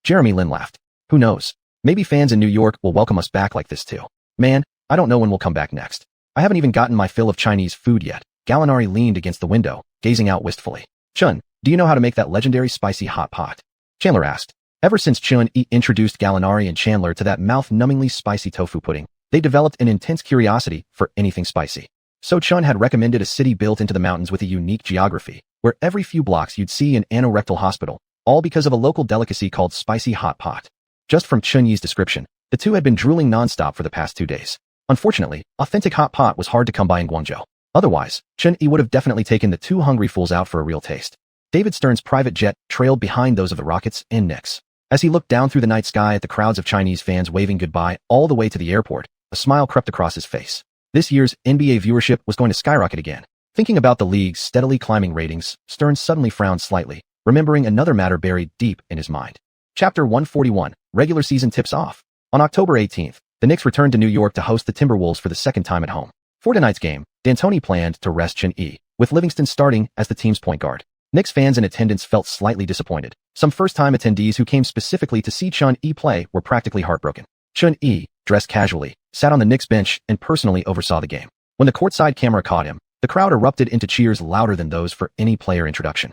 Jeremy Lin laughed. Who knows? Maybe fans in New York will welcome us back like this too. Man, I don't know when we'll come back next. I haven't even gotten my fill of Chinese food yet. Gallinari leaned against the window, gazing out wistfully. Chun, do you know how to make that legendary spicy hot pot? Chandler asked. Ever since Chun Yi introduced Gallinari and Chandler to that mouth-numbingly spicy tofu pudding, they developed an intense curiosity for anything spicy. So Chun had recommended a city built into the mountains with a unique geography, where every few blocks you'd see an anorectal hospital, all because of a local delicacy called spicy hot pot. Just from Chun Yi's description, the two had been drooling nonstop for the past 2 days. Unfortunately, authentic hot pot was hard to come by in Guangzhou. Otherwise, Chun Yi would have definitely taken the two hungry fools out for a real taste. David Stern's private jet trailed behind those of the Rockets and Knicks. As he looked down through the night sky at the crowds of Chinese fans waving goodbye all the way to the airport, a smile crept across his face. This year's NBA viewership was going to skyrocket again. Thinking about the league's steadily climbing ratings, Stern suddenly frowned slightly, remembering another matter buried deep in his mind. Chapter 141, Regular Season Tips Off. On October 18th, the Knicks returned to New York to host the Timberwolves for the second time at home. For tonight's game, D'Antoni planned to rest Chun Yi, with Livingston starting as the team's point guard. Knicks fans in attendance felt slightly disappointed. Some first-time attendees who came specifically to see Chun Yi play were practically heartbroken. Chun Yi, dressed casually, sat on the Knicks bench and personally oversaw the game. When the courtside camera caught him, the crowd erupted into cheers louder than those for any player introduction.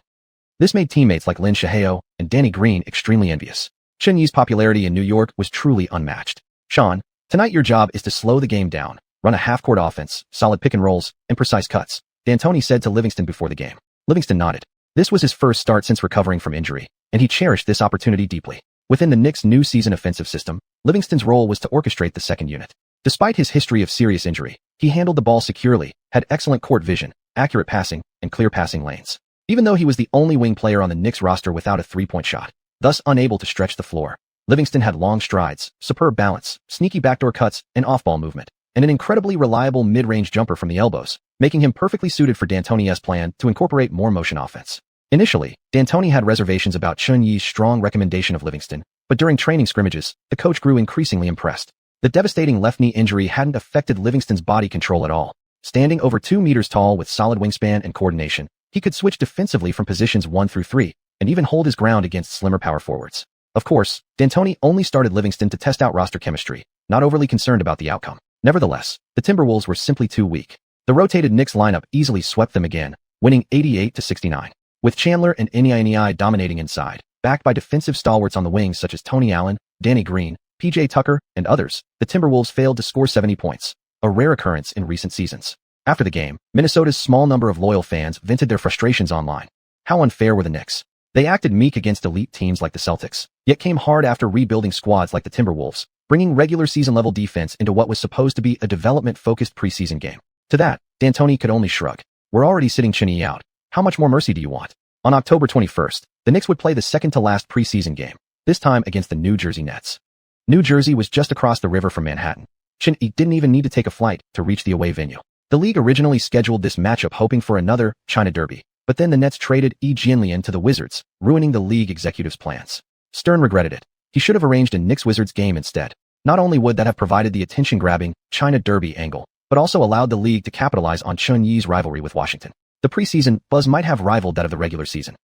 This made teammates like Lin Shihao and Danny Green extremely envious. Chun Yi's popularity in New York was truly unmatched. Sean, tonight your job is to slow the game down, run a half-court offense, solid pick and rolls, and precise cuts, D'Antoni said to Livingston before the game. Livingston nodded. This was his first start since recovering from injury, and he cherished this opportunity deeply. Within the Knicks' new season offensive system, Livingston's role was to orchestrate the second unit. Despite his history of serious injury, he handled the ball securely, had excellent court vision, accurate passing, and clear passing lanes. Even though he was the only wing player on the Knicks roster without a three-point shot, thus unable to stretch the floor, Livingston had long strides, superb balance, sneaky backdoor cuts, and off-ball movement, and an incredibly reliable mid-range jumper from the elbows, making him perfectly suited for D'Antoni's plan to incorporate more motion offense. Initially, D'Antoni had reservations about Chun Yi's strong recommendation of Livingston, but during training scrimmages, the coach grew increasingly impressed. The devastating left knee injury hadn't affected Livingston's body control at all. Standing over 2 meters tall with solid wingspan and coordination, he could switch defensively from positions 1 through 3, and even hold his ground against slimmer power forwards. Of course, D'Antoni only started Livingston to test out roster chemistry, not overly concerned about the outcome. Nevertheless, the Timberwolves were simply too weak. The rotated Knicks lineup easily swept them again, winning 88-69. With Chandler and Inyi dominating inside, backed by defensive stalwarts on the wings such as Tony Allen, Danny Green, PJ Tucker, and others, the Timberwolves failed to score 70 points, a rare occurrence in recent seasons. After the game, Minnesota's small number of loyal fans vented their frustrations online. How unfair were the Knicks? They acted meek against elite teams like the Celtics, yet came hard after rebuilding squads like the Timberwolves, bringing regular season-level defense into what was supposed to be a development-focused preseason game. To that, D'Antoni could only shrug. We're already sitting Chun Yi out. How much more mercy do you want? On October 21st, the Knicks would play the second-to-last preseason game, this time against the New Jersey Nets. New Jersey was just across the river from Manhattan. Chun Yi didn't even need to take a flight to reach the away venue. The league originally scheduled this matchup hoping for another China Derby, but then the Nets traded Yi Jianlian to the Wizards, ruining the league executives' plans. Stern regretted it. He should have arranged a Knicks-Wizards game instead. Not only would that have provided the attention-grabbing China Derby angle, but also allowed the league to capitalize on Chun Yi's rivalry with Washington. The preseason buzz might have rivaled that of the regular season.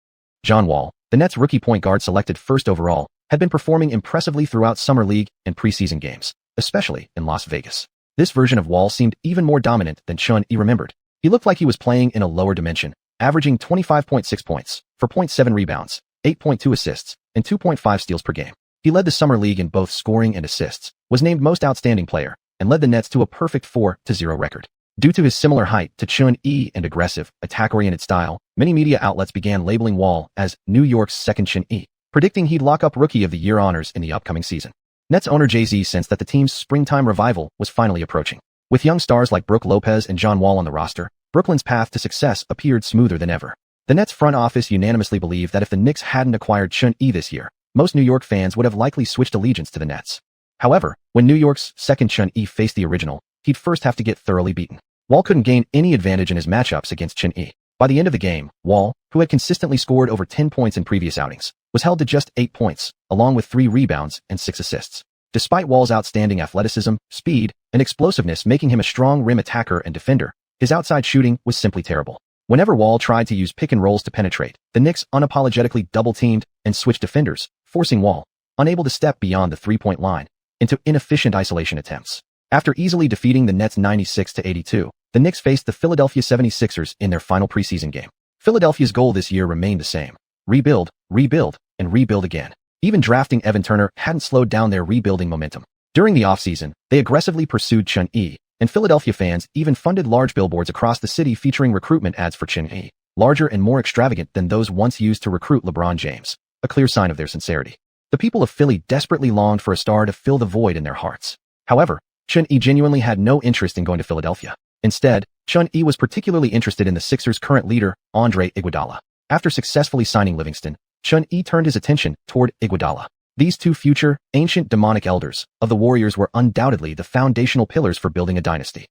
Xuanhuan, the Nets' rookie point guard selected first overall, had been performing impressively throughout summer league and preseason games, especially in Las Vegas. This version of Wall seemed even more dominant than Chun Yi remembered. He looked like he was playing in a lower dimension, averaging 25.6 points, 4.7 rebounds, 8.2 assists, and 2.5 steals per game. He led the summer league in both scoring and assists, was named most outstanding player, and led the Nets to a perfect 4-0 record. Due to his similar height to Chun Yi and aggressive, attack-oriented style, many media outlets began labeling Wall as New York's second Chun Yi, predicting he'd lock up Rookie of the Year honors in the upcoming season. Nets owner Jay-Z sensed that the team's springtime revival was finally approaching. With young stars like Brook Lopez and John Wall on the roster, Brooklyn's path to success appeared smoother than ever. The Nets front office unanimously believed that if the Knicks hadn't acquired Chun Yi this year, most New York fans would have likely switched allegiance to the Nets. However, when New York's second Chun Yi faced the original, he'd first have to get thoroughly beaten. Wall couldn't gain any advantage in his matchups against Chen. By the end of the game, Wall, who had consistently scored over 10 points in previous outings, was held to just 8 points, along with 3 rebounds and 6 assists. Despite Wall's outstanding athleticism, speed, and explosiveness making him a strong rim attacker and defender, his outside shooting was simply terrible. Whenever Wall tried to use pick and rolls to penetrate, the Knicks unapologetically double-teamed and switched defenders, forcing Wall, unable to step beyond the three-point line, into inefficient isolation attempts. After easily defeating the Nets 96-82, the Knicks faced the Philadelphia 76ers in their final preseason game. Philadelphia's goal this year remained the same: rebuild, rebuild, and rebuild again. Even drafting Evan Turner hadn't slowed down their rebuilding momentum. During the offseason, they aggressively pursued Chen, and Philadelphia fans even funded large billboards across the city featuring recruitment ads for Chen, larger and more extravagant than those once used to recruit LeBron James, a clear sign of their sincerity. The people of Philly desperately longed for a star to fill the void in their hearts. However, Chen genuinely had no interest in going to Philadelphia. Instead, Chen was particularly interested in the Sixers' current leader, Andre Iguodala. After successfully signing Livingston, Chen turned his attention toward Iguodala. These two future, ancient demonic elders of the Warriors were undoubtedly the foundational pillars for building a dynasty.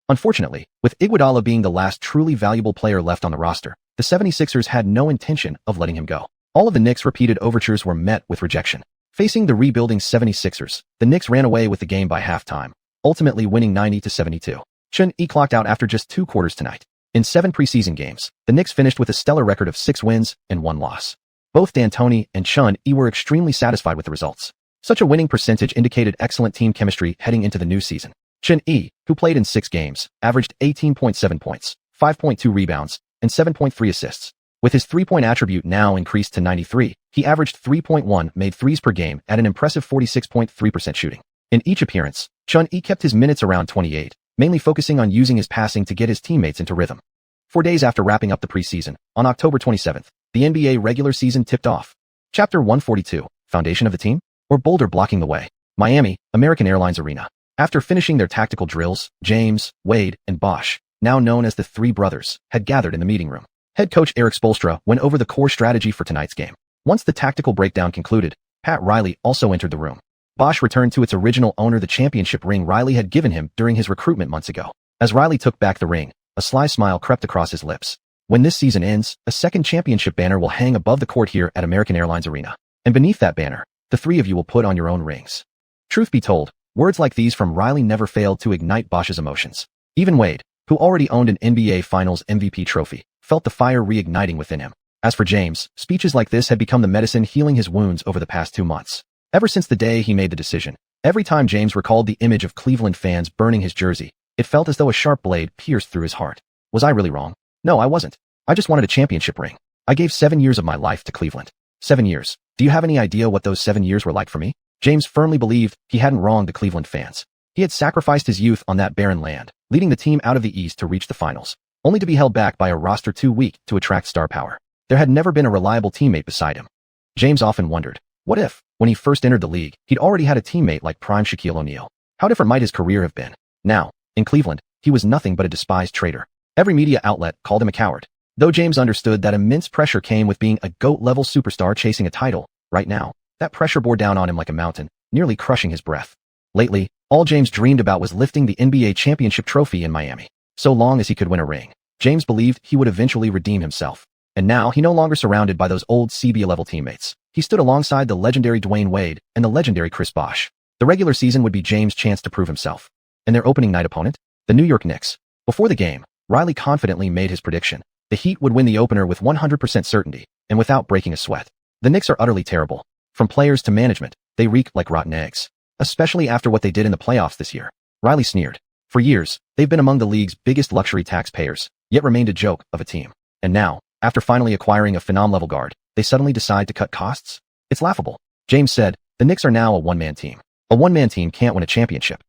Unfortunately, with Iguodala being the last truly valuable player left on the roster, the 76ers had no intention of letting him go. All of the Knicks' repeated overtures were met with rejection. Facing the rebuilding 76ers, the Knicks ran away with the game by halftime, ultimately winning 90-72. Chen clocked out after just 2 quarters tonight. In 7 preseason games, the Knicks finished with a stellar record of 6 wins and 1 loss. Both D'Antoni and Chen were extremely satisfied with the results. Such a winning percentage indicated excellent team chemistry heading into the new season. Chen, who played in 6 games, averaged 18.7 points, 5.2 rebounds, and 7.3 assists. With his three-point attribute now increased to 93, he averaged 3.1 made threes per game at an impressive 46.3% shooting. In each appearance, Chen kept his minutes around 28, mainly focusing on using his passing to get his teammates into rhythm. 4 days after wrapping up the preseason, on October 27th, the NBA regular season tipped off. Chapter 142, Foundation of the Team? Or Boulder Blocking the Way? Miami, American Airlines Arena. After finishing their tactical drills, James, Wade, and Bosh, now known as the Three Brothers, had gathered in the meeting room. Head coach Eric Spoelstra went over the core strategy for tonight's game. Once the tactical breakdown concluded, Pat Riley also entered the room. Bosh returned to its original owner the championship ring Riley had given him during his recruitment months ago. As Riley took back the ring, a sly smile crept across his lips. When this season ends, a second championship banner will hang above the court here at American Airlines Arena. And beneath that banner, the 3 of you will put on your own rings. Truth be told, words like these from Riley never failed to ignite Bosh's emotions. Even Wade, who already owned an NBA Finals MVP trophy, felt the fire reigniting within him. As for James, speeches like this had become the medicine healing his wounds over the past 2 months. Ever since the day he made the decision, every time James recalled the image of Cleveland fans burning his jersey, it felt as though a sharp blade pierced through his heart. Was I really wrong? No, I wasn't. I just wanted a championship ring. I gave 7 years of my life to Cleveland. 7 years. Do you have any idea what those 7 years were like for me? James firmly believed he hadn't wronged the Cleveland fans. He had sacrificed his youth on that barren land, leading the team out of the East to reach the finals, only to be held back by a roster too weak to attract star power. There had never been a reliable teammate beside him. James often wondered, what if, when he first entered the league, he'd already had a teammate like prime Shaquille O'Neal? How different might his career have been? Now, in Cleveland, he was nothing but a despised traitor. Every media outlet called him a coward. Though James understood that immense pressure came with being a GOAT-level superstar chasing a title, right now, that pressure bore down on him like a mountain, nearly crushing his breath. Lately, all James dreamed about was lifting the NBA championship trophy in Miami. So long as he could win a ring, James believed he would eventually redeem himself. And now, he no longer surrounded by those old CBA-level teammates. He stood alongside the legendary Dwayne Wade and the legendary Chris Bosh. The regular season would be James' chance to prove himself. And their opening night opponent? The New York Knicks. Before the game, Riley confidently made his prediction. The Heat would win the opener with 100% certainty, and without breaking a sweat. The Knicks are utterly terrible. From players to management, they reek like rotten eggs. Especially after what they did in the playoffs this year. Riley sneered. For years, they've been among the league's biggest luxury taxpayers, yet remained a joke of a team. And now, after finally acquiring a phenom-level guard, they suddenly decide to cut costs? It's laughable. James said, the Knicks are now a one-man team. A one-man team can't win a championship.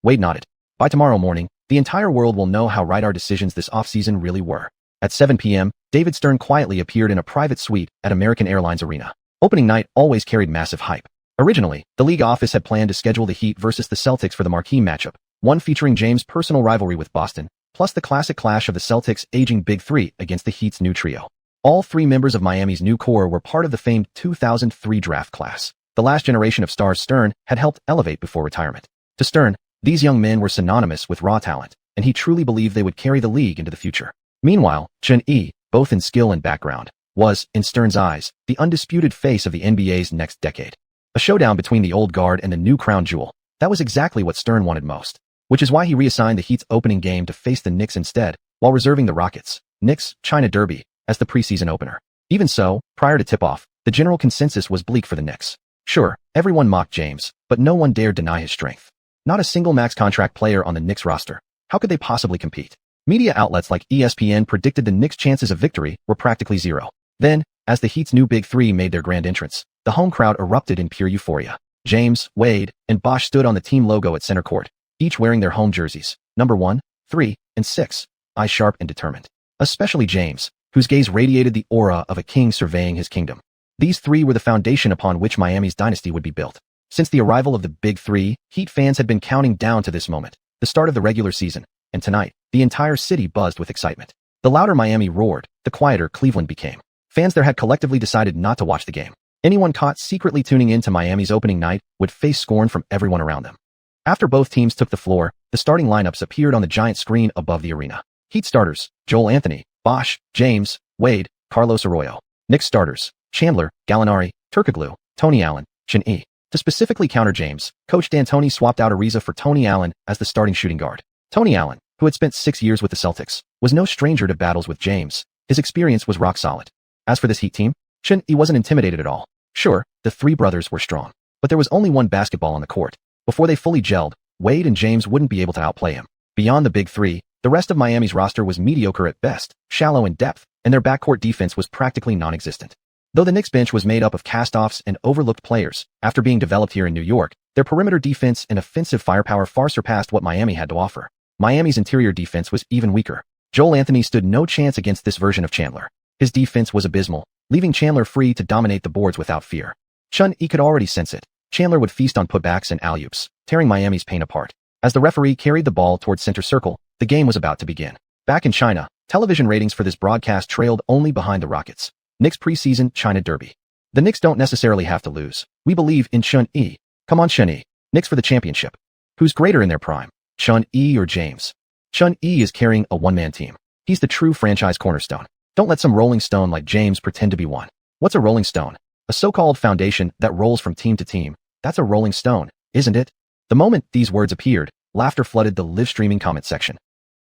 Wade nodded. By tomorrow morning, the entire world will know how right our decisions this offseason really were. At 7 p.m., David Stern quietly appeared in a private suite at American Airlines Arena. Opening night always carried massive hype. Originally, the league office had planned to schedule the Heat versus the Celtics for the marquee matchup, one featuring James' personal rivalry with Boston, plus the classic clash of the Celtics' aging Big Three against the Heat's new trio. All 3 members of Miami's new core were part of the famed 2003 draft class. The last generation of stars Stern had helped elevate before retirement. To Stern, These young men were synonymous with raw talent, and he truly believed they would carry the league into the future. Meanwhile, Chun-Yi, both in skill and background, was, in Stern's eyes, the undisputed face of the NBA's next decade. A showdown between the old guard and the new crown jewel. That was exactly what Stern wanted most, which is why he reassigned the Heat's opening game to face the Knicks instead, while reserving the Rockets' Knicks-China Derby as the preseason opener. Even so, prior to tip-off, the general consensus was bleak for the Knicks. Sure, everyone mocked James, but no one dared deny his strength. Not a single max contract player on the Knicks roster. How could they possibly compete? Media outlets like ESPN predicted the Knicks' chances of victory were practically zero. Then, as the Heat's new Big Three made their grand entrance, the home crowd erupted in pure euphoria. James, Wade, and Bosh stood on the team logo at center court, each wearing their home jerseys, number 1, 3, and 6, eyes sharp and determined. Especially James, whose gaze radiated the aura of a king surveying his kingdom. These three were the foundation upon which Miami's dynasty would be built. Since the arrival of the Big Three, Heat fans had been counting down to this moment, the start of the regular season, and tonight, the entire city buzzed with excitement. The louder Miami roared, the quieter Cleveland became. Fans there had collectively decided not to watch the game. Anyone caught secretly tuning in to Miami's opening night would face scorn from everyone around them. After both teams took the floor, the starting lineups appeared on the giant screen above the arena. Heat starters: Joel Anthony, Bosh, James, Wade, Carlos Arroyo. Knicks starters: Chandler, Gallinari, Turkoglu, Tony Allen, Chun-Yi. To specifically counter James, Coach D'Antoni swapped out Ariza for Tony Allen as the starting shooting guard. Tony Allen, who had spent 6 years with the Celtics, was no stranger to battles with James. His experience was rock solid. As for this Heat team, Chun-Yi wasn't intimidated at all. Sure, the three brothers were strong, but there was only one basketball on the court. Before they fully gelled, Wade and James wouldn't be able to outplay him. Beyond the Big Three, the rest of Miami's roster was mediocre at best, shallow in depth, and their backcourt defense was practically non-existent. Though the Knicks bench was made up of cast-offs and overlooked players, after being developed here in New York, their perimeter defense and offensive firepower far surpassed what Miami had to offer. Miami's interior defense was even weaker. Joel Anthony stood no chance against this version of Chandler. His defense was abysmal, leaving Chandler free to dominate the boards without fear. Chun-Yi could already sense it. Chandler would feast on putbacks and alley-oops, tearing Miami's paint apart. As the referee carried the ball towards center circle, the game was about to begin. Back in China, television ratings for this broadcast trailed only behind the Rockets. Knicks preseason China Derby. The Knicks don't necessarily have to lose. We believe in Chun-Yi. Come on, Chun-Yi. Knicks for the championship. Who's greater in their prime, Chun-Yi or James? Chun-Yi is carrying a one-man team. He's the true franchise cornerstone. Don't let some rolling stone like James pretend to be one. What's a rolling stone? A so-called foundation that rolls from team to team. That's a rolling stone, isn't it? The moment these words appeared, laughter flooded the live-streaming comment section.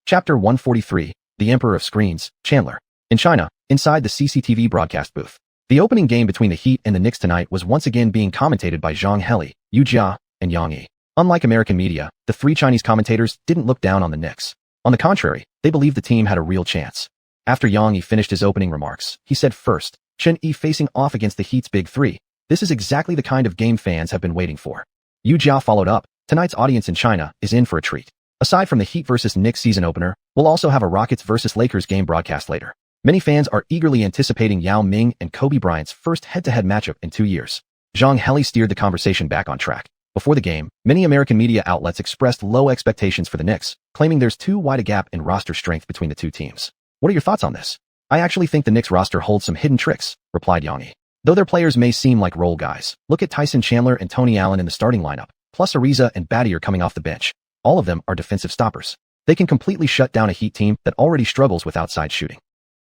Chapter 143, The Emperor of Screens, Chandler. In China, inside the CCTV broadcast booth, the opening game between the Heat and the Knicks tonight was once again being commentated by Zhang Heli, wuxia, and Yang Yi. Unlike American media, the three Chinese commentators didn't look down on the Knicks. On the contrary, they believed the team had a real chance. After Yang Yi finished his opening remarks, he said first, Chun-Yi facing off against the Heat's Big Three. This is exactly the kind of game fans have been waiting for. Wuxia followed up, tonight's audience in China is in for a treat. Aside from the Heat vs. Knicks season opener, we'll also have a Rockets vs. Lakers game broadcast later. Many fans are eagerly anticipating Yao Ming and Kobe Bryant's first head-to-head matchup in 2 years. Zhang Heli steered the conversation back on track. Before the game, many American media outlets expressed low expectations for the Knicks, claiming there's too wide a gap in roster strength between the two teams. What are your thoughts on this? I actually think the Knicks roster holds some hidden tricks, replied Yang Yi. Though their players may seem like role guys, look at Tyson Chandler and Tony Allen in the starting lineup, plus Ariza and Battier coming off the bench. All of them are defensive stoppers. They can completely shut down a Heat team that already struggles with outside shooting.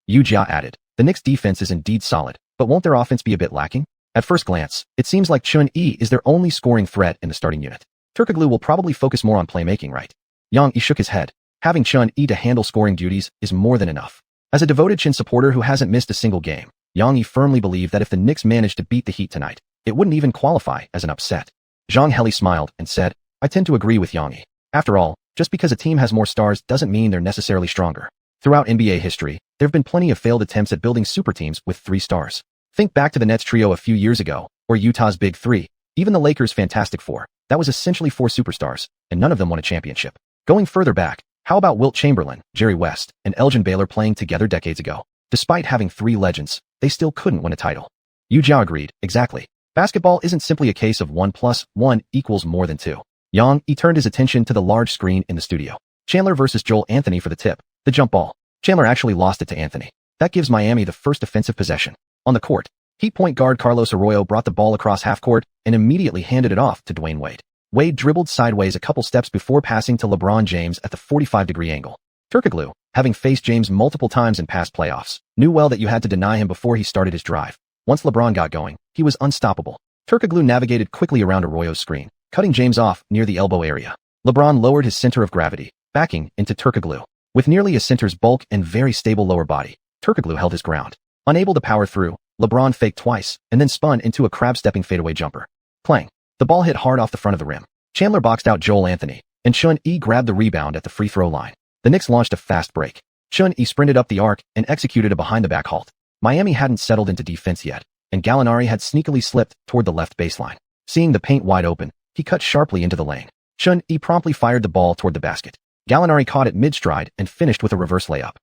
Wuxia added, the Knicks defense is indeed solid, but won't their offense be a bit lacking? At first glance, it seems like Chun-Yi is their only scoring threat in the starting unit. Turkoglu will probably focus more on playmaking, right? Yang Yi shook his head. Having Chun-Yi to handle scoring duties is more than enough. As a devoted Chin supporter who hasn't missed a single game, Yang Yi firmly believed that if the Knicks managed to beat the Heat tonight, it wouldn't even qualify as an upset. Zhang Heli smiled and said, I tend to agree with Yang Yi. After all, just because a team has more stars doesn't mean they're necessarily stronger. Throughout NBA history, there have been plenty of failed attempts at building super teams with 3 stars. Think back to the Nets trio a few years ago, or Utah's Big Three, even the Lakers' Fantastic Four. That was essentially 4 superstars, and none of them won a championship. Going further back, how about Wilt Chamberlain, Jerry West, and Elgin Baylor playing together decades ago? Despite having 3 legends, they still couldn't win a title. Wuxia agreed, exactly. Basketball isn't simply a case of 1 + 1 = more than 2. Yang Yi turned his attention to the large screen in the studio. Chandler versus Joel Anthony for the tip, the jump ball. Chandler actually lost it to Anthony. That gives Miami the first offensive possession. On the court, Heat point guard Carlos Arroyo brought the ball across half court and immediately handed it off to Dwayne Wade. Wade dribbled sideways a couple steps before passing to LeBron James at the 45-degree angle. Turkoglu, having faced James multiple times in past playoffs, knew well that you had to deny him before he started his drive. Once LeBron got going, he was unstoppable. Turkoglu navigated quickly around Arroyo's screen, cutting James off near the elbow area. LeBron lowered his center of gravity, backing into Turkoglu. With nearly a center's bulk and very stable lower body, Turkoglu held his ground. Unable to power through, LeBron faked twice and then spun into a crab-stepping fadeaway jumper. Clang. The ball hit hard off the front of the rim. Chandler boxed out Joel Anthony, and Xuan grabbed the rebound at the free throw line. The Knicks launched a fast break. Xuan sprinted up the arc and executed a behind-the-back halt. Miami hadn't settled into defense yet, and Gallinari had sneakily slipped toward the left baseline. Seeing the paint wide open, he cut sharply into the lane. Xuan promptly fired the ball toward the basket. Gallinari caught it mid-stride and finished with a reverse layup.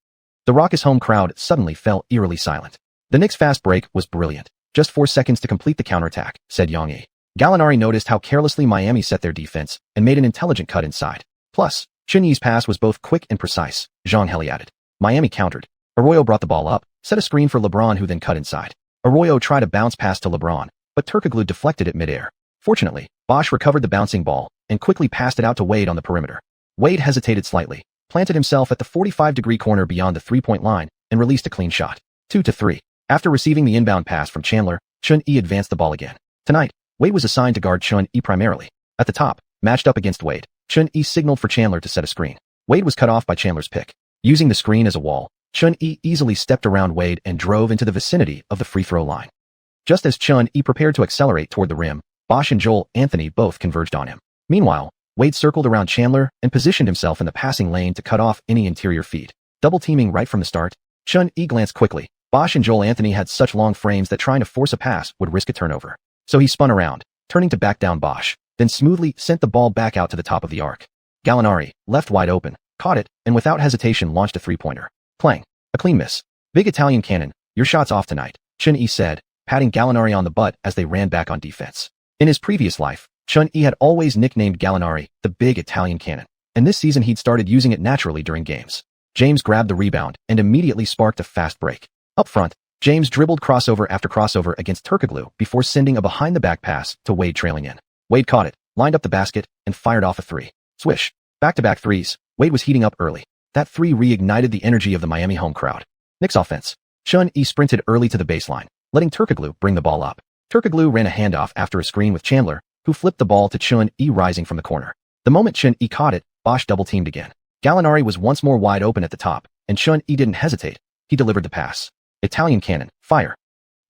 The raucous home crowd suddenly fell eerily silent. The Knicks' fast break was brilliant. Just 4 seconds to complete the counterattack, said Yang. Gallinari noticed how carelessly Miami set their defense and made an intelligent cut inside. Plus, Xuan's pass was both quick and precise, Zhang Heli added. Miami countered. Arroyo brought the ball up, set a screen for LeBron who then cut inside. Arroyo tried a bounce pass to LeBron, but Turkoglu deflected it midair. Fortunately, Bosh recovered the bouncing ball and quickly passed it out to Wade on the perimeter. Wade hesitated slightly, planted himself at the 45-degree corner beyond the three-point line, and released a clean shot. 2-3. After receiving the inbound pass from Chandler, Xuan advanced the ball again. Tonight, Wade was assigned to guard Xuan primarily. At the top, matched up against Wade, Xuan signaled for Chandler to set a screen. Wade was cut off by Chandler's pick. Using the screen as a wall, Xuan easily stepped around Wade and drove into the vicinity of the free throw line. Just as Xuan prepared to accelerate toward the rim, Bosh and Joel Anthony both converged on him. Meanwhile, Wade circled around Chandler and positioned himself in the passing lane to cut off any interior feed. Double teaming right from the start, Xuan glanced quickly. Bosh and Joel Anthony had such long frames that trying to force a pass would risk a turnover. So he spun around, turning to back down Bosh, then smoothly sent the ball back out to the top of the arc. Gallinari, left wide open, caught it, and without hesitation launched a three-pointer. Clang. A clean miss. Big Italian cannon, your shot's off tonight, Xuan said, patting Gallinari on the butt as they ran back on defense. In his previous life, Xuan had always nicknamed Gallinari the Big Italian Cannon, and this season he'd started using it naturally during games. James grabbed the rebound and immediately sparked a fast break. Up front, James dribbled crossover after crossover against Turkoglu before sending a behind-the-back pass to Wade trailing in. Wade caught it, lined up the basket, and fired off a three. Swish. Back-to-back threes. Wade was heating up early. That three reignited the energy of the Miami home crowd. Knicks offense. Xuan sprinted early to the baseline, letting Turkoglu bring the ball up. Turkoglu ran a handoff after a screen with Chandler, who flipped the ball to Xuan rising from the corner. The moment Xuan caught it, Bosh double-teamed again. Gallinari was once more wide open at the top, and Xuan didn't hesitate. He delivered the pass. Italian cannon, fire.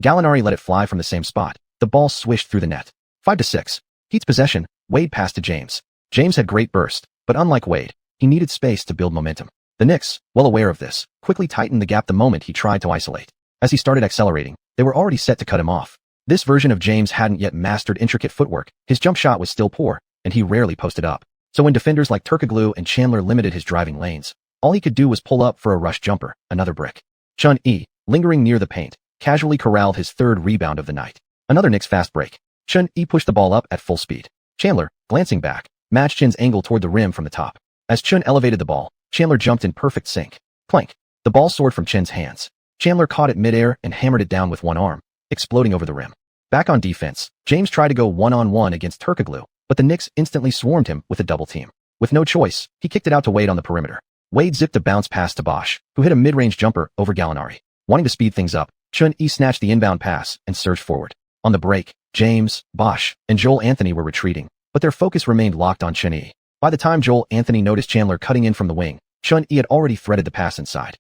Gallinari let it fly from the same spot. The ball swished through the net. 5-6. Heat's possession, Wade passed to James. James had great burst, but unlike Wade, he needed space to build momentum. The Knicks, well aware of this, quickly tightened the gap the moment he tried to isolate. As he started accelerating, they were already set to cut him off. This version of James hadn't yet mastered intricate footwork. His jump shot was still poor, and he rarely posted up. So when defenders like Turkoglu and Chandler limited his driving lanes, all he could do was pull up for a rush jumper, another brick. Xuan, lingering near the paint, casually corralled his third rebound of the night. Another Knicks fast break. Xuan pushed the ball up at full speed. Chandler, glancing back, matched Chen's angle toward the rim from the top. As Xuan elevated the ball, Chandler jumped in perfect sync. Clank. The ball soared from Chen's hands. Chandler caught it midair and hammered it down with one arm, exploding over the rim. Back on defense, James tried to go one-on-one against Turkoglu, but the Knicks instantly swarmed him with a double team. With no choice, he kicked it out to Wade on the perimeter. Wade zipped a bounce pass to Bosh, who hit a mid-range jumper over Gallinari. Wanting to speed things up, Xuan snatched the inbound pass and surged forward. On the break, James, Bosh, and Joel Anthony were retreating, but their focus remained locked on Xuan. By the time Joel Anthony noticed Chandler cutting in from the wing, Xuan had already threaded the pass inside.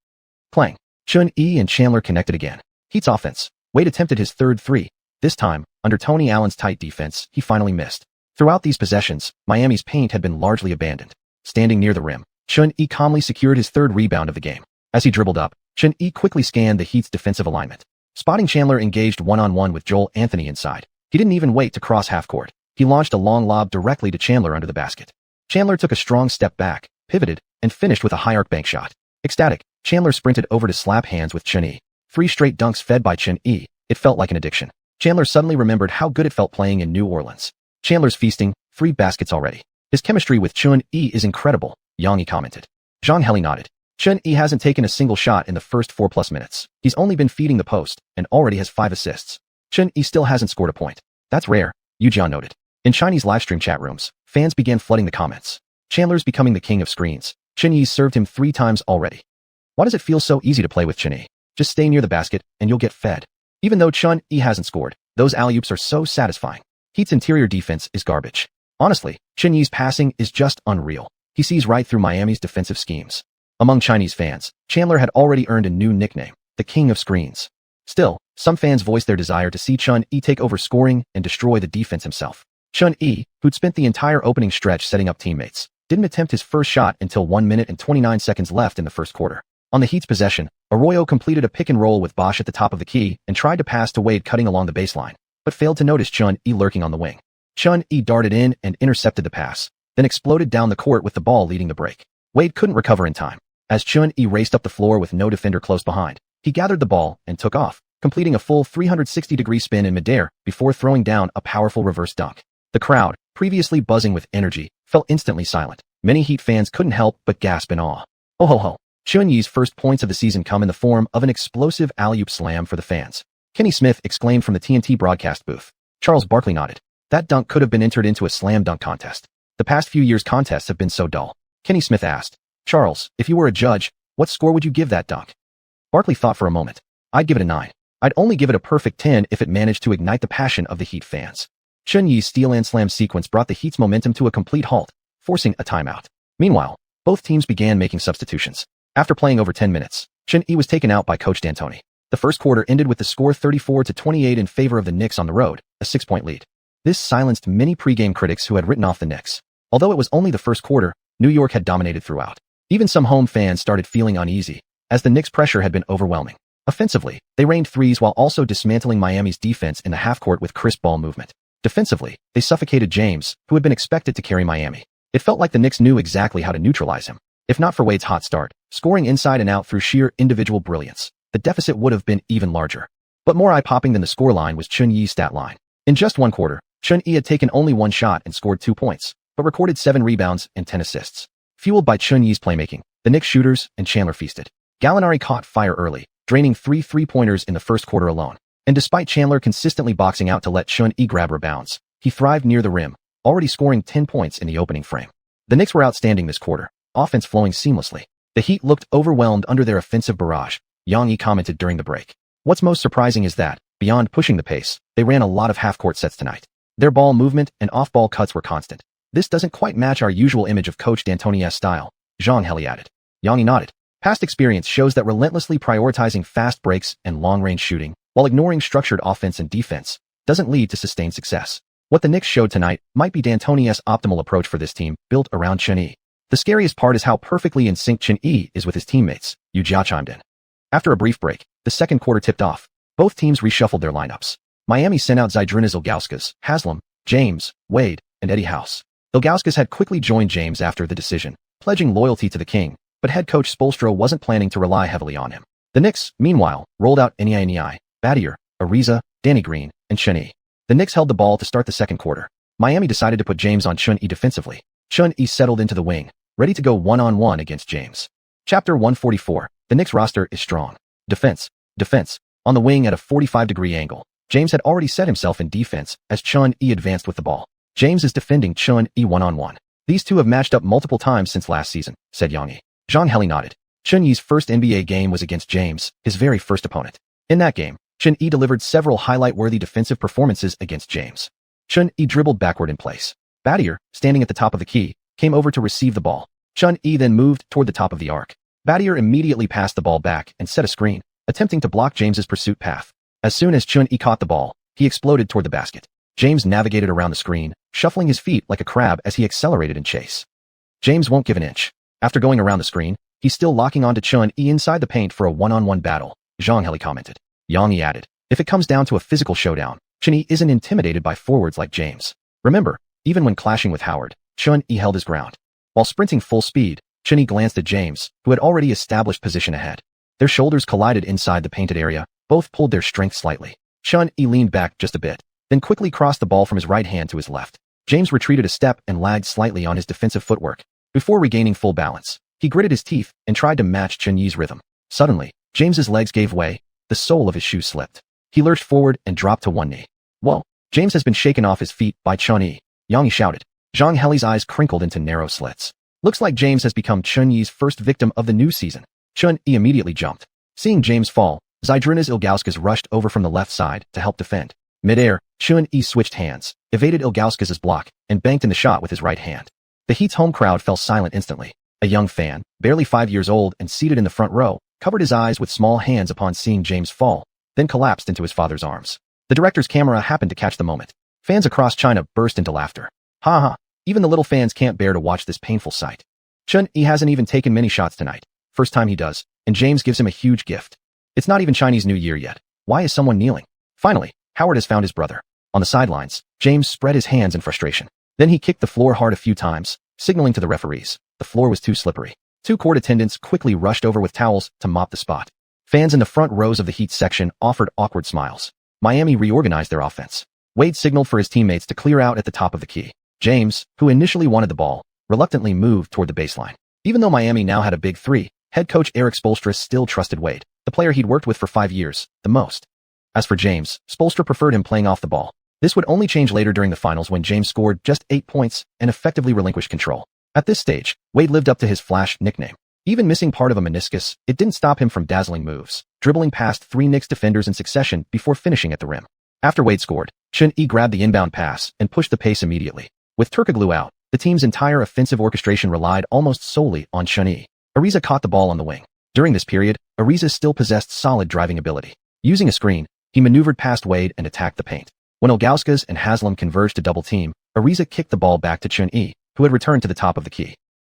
Clang. Xuan and Chandler connected again. Heat's offense. Wade attempted his third three. This time, under Tony Allen's tight defense, he finally missed. Throughout these possessions, Miami's paint had been largely abandoned. Standing near the rim, Xuan calmly secured his third rebound of the game. As he dribbled up, Xuan quickly scanned the Heat's defensive alignment. Spotting Chandler engaged one-on-one with Joel Anthony inside, he didn't even wait to cross half-court. He launched a long lob directly to Chandler under the basket. Chandler took a strong step back, pivoted, and finished with a high-arc bank shot. Ecstatic, Chandler sprinted over to slap hands with Xuan. 3 straight dunks fed by Xuan. It felt like an addiction. Chandler suddenly remembered how good it felt playing in New Orleans. Chandler's feasting, 3 baskets already. His chemistry with Xuan is incredible, Yang commented. Zhang Heli nodded. Xuan hasn't taken a single shot in the first 4+ minutes. He's only been feeding the post, and already has 5 assists. Xuan still hasn't scored a point. That's rare, Yujian noted. In Chinese livestream chat rooms, Fans began flooding the comments. Chandler's becoming the king of screens. Xianyi's served him 3 times already. Why does it feel so easy to play with Xianyi? Just stay near the basket, and you'll get fed. Even though Xianyi hasn't scored, those alley-oops are so satisfying. Heat's interior defense is garbage. Honestly, Xianyi's passing is just unreal. He sees right through Miami's defensive schemes. Among Chinese fans, Chandler had already earned a new nickname, the king of screens. Still, some fans voiced their desire to see Xianyi take over scoring and destroy the defense himself. Xianyi, who'd spent the entire opening stretch setting up teammates, didn't attempt his first shot until 1 minute and 29 seconds left in the first quarter. On the Heat's possession, Arroyo completed a pick and roll with Bosch at the top of the key and tried to pass to Wade cutting along the baseline, but failed to notice Xianyi lurking on the wing. Xianyi darted in and intercepted the pass, then exploded down the court with the ball leading the break. Wade couldn't recover in time. As Xianyi raced up the floor with no defender close behind, he gathered the ball and took off, completing a full 360-degree spin in midair before throwing down a powerful reverse dunk. The crowd, previously buzzing with energy, fell instantly silent. Many Heat fans couldn't help but gasp in awe. Oh ho ho! Xianyi's first points of the season come in the form of an explosive alley-oop slam for the fans. Kenny Smith exclaimed from the TNT broadcast booth. Charles Barkley nodded. That dunk could have been entered into a slam dunk contest. The past few years' contests have been so dull. Kenny Smith asked, Charles, if you were a judge, what score would you give that dunk? Barkley thought for a moment. I'd give it a 9. I'd only give it a perfect 10 if it managed to ignite the passion of the Heat fans. Xianyi's steal and slam sequence brought the Heat's momentum to a complete halt, forcing a timeout. Meanwhile, both teams began making substitutions. After playing over 10 minutes, Xianyi was taken out by Coach D'Antoni. The first quarter ended with the score 34-28 in favor of the Knicks on the road, a 6-point lead. This silenced many pregame critics who had written off the Knicks. Although it was only the first quarter, New York had dominated throughout. Even some home fans started feeling uneasy, as the Knicks' pressure had been overwhelming. Offensively, they rained threes while also dismantling Miami's defense in the half-court with crisp ball movement. Defensively, they suffocated James, who had been expected to carry Miami. It felt like the Knicks knew exactly how to neutralize him. If not for Wade's hot start, scoring inside and out through sheer individual brilliance, the deficit would have been even larger. But more eye-popping than the scoreline was Xianyi's stat line. In just one quarter, Xianyi had taken only 1 shot and scored 2 points, but recorded 7 rebounds and 10 assists. Fueled by Xianyi's playmaking, the Knicks shooters and Chandler feasted. Gallinari caught fire early, draining 3 3-pointers in the first quarter alone. And despite Chandler consistently boxing out to let Xianyi grab rebounds, he thrived near the rim, already scoring 10 points in the opening frame. The Knicks were outstanding this quarter, offense flowing seamlessly. The Heat looked overwhelmed under their offensive barrage, Xianxia commented during the break. What's most surprising is that, beyond pushing the pace, they ran a lot of half-court sets tonight. Their ball movement and off-ball cuts were constant. This doesn't quite match our usual image of Coach D'Antoni's style, Xianxia added. Xianxia nodded. Past experience shows that relentlessly prioritizing fast breaks and long-range shooting, while ignoring structured offense and defense, doesn't lead to sustained success. What the Knicks showed tonight might be D'Antoni's optimal approach for this team, built around Xianyi. The scariest part is how perfectly in sync Xianyi is with his teammates, Wuxia chimed in. After a brief break, the second quarter tipped off. Both teams reshuffled their lineups. Miami sent out Zydrunas Ilgauskas, Haslem, James, Wade, and Eddie House. Ilgauskas had quickly joined James after the decision, pledging loyalty to the king, but head coach Spoelstra wasn't planning to rely heavily on him. The Knicks, meanwhile, rolled out Niai, Badier, Ariza, Danny Green, and Xianyi. The Knicks held the ball to start the second quarter. Miami decided to put James on Xianyi defensively. Xianyi settled into the wing, ready to go one-on-one against James. Chapter 144, the Knicks roster is strong. Defense. On the wing at a 45-degree angle, James had already set himself in defense as Xianyi advanced with the ball. James is defending Xianyi one-on-one. These two have matched up multiple times since last season, said Xianxia. Jean-Heli nodded. Xianyi's first NBA game was against James, his very first opponent. In that game, Xianyi delivered several highlight-worthy defensive performances against James. Xianyi dribbled backward in place. Badier, standing at the top of the key, came over to receive the ball. Xianyi then moved toward the top of the arc. Badier immediately passed the ball back and set a screen, attempting to block James's pursuit path. As soon as Xianyi caught the ball, he exploded toward the basket. James navigated around the screen, shuffling his feet like a crab as he accelerated in chase. James won't give an inch. After going around the screen, he's still locking onto Xianyi inside the paint for a one-on-one battle, Jean-Heli commented. Xianxia added, if it comes down to a physical showdown, Xianyi isn't intimidated by forwards like James. Remember, even when clashing with Howard, Xianyi held his ground. While sprinting full speed, Xianyi glanced at James, who had already established position ahead. Their shoulders collided inside the painted area, both pulled their strength slightly. Xianyi leaned back just a bit, then quickly crossed the ball from his right hand to his left. James retreated a step and lagged slightly on his defensive footwork. Before regaining full balance, he gritted his teeth and tried to match Xianyi's rhythm. Suddenly, James's legs gave way, the sole of his shoe slipped. He lurched forward and dropped to one knee. Whoa! James has been shaken off his feet by Xianyi, Xianxia shouted. Zhang Heli's eyes crinkled into narrow slits. Looks like James has become Chun Yi's first victim of the new season. Chun Yi immediately jumped. Seeing James fall, Zydrunas Ilgauskas rushed over from the left side to help defend. Mid-air, Chun Yi switched hands, evaded Ilgauskas' block, and banked in the shot with his right hand. The Heat's home crowd fell silent instantly. A young fan, barely 5 years old and seated in the front row, covered his eyes with small hands upon seeing James fall, then collapsed into his father's arms. The director's camera happened to catch the moment. Fans across China burst into laughter. Ha ha, even the little fans can't bear to watch this painful sight. Chun Yi hasn't even taken many shots tonight. First time he does, and James gives him a huge gift. It's not even Chinese New Year yet. Why is someone kneeling? Finally, Howard has found his brother. On the sidelines, James spread his hands in frustration. Then he kicked the floor hard a few times, signaling to the referees. The floor was too slippery. 2 court attendants quickly rushed over with towels to mop the spot. Fans in the front rows of the Heat section offered awkward smiles. Miami reorganized their offense. Wade signaled for his teammates to clear out at the top of the key. James, who initially wanted the ball, reluctantly moved toward the baseline. Even though Miami now had a big three, head coach Eric Spoelstra still trusted Wade, the player he'd worked with for 5 years, the most. As for James, Spoelstra preferred him playing off the ball. This would only change later during the finals when James scored just 8 points and effectively relinquished control. At this stage, Wade lived up to his Flash nickname. Even missing part of a meniscus, it didn't stop him from dazzling moves, dribbling past 3 Knicks defenders in succession before finishing at the rim. After Wade scored, Chun Yi grabbed the inbound pass and pushed the pace immediately. With Turkoglu out, the team's entire offensive orchestration relied almost solely on Chun Yi. Ariza caught the ball on the wing. During this period, Ariza still possessed solid driving ability. Using a screen, he maneuvered past Wade and attacked the paint. When Ilgauskas and Haslam converged to double team, Ariza kicked the ball back to Chun Yi, who had returned to the top of the key.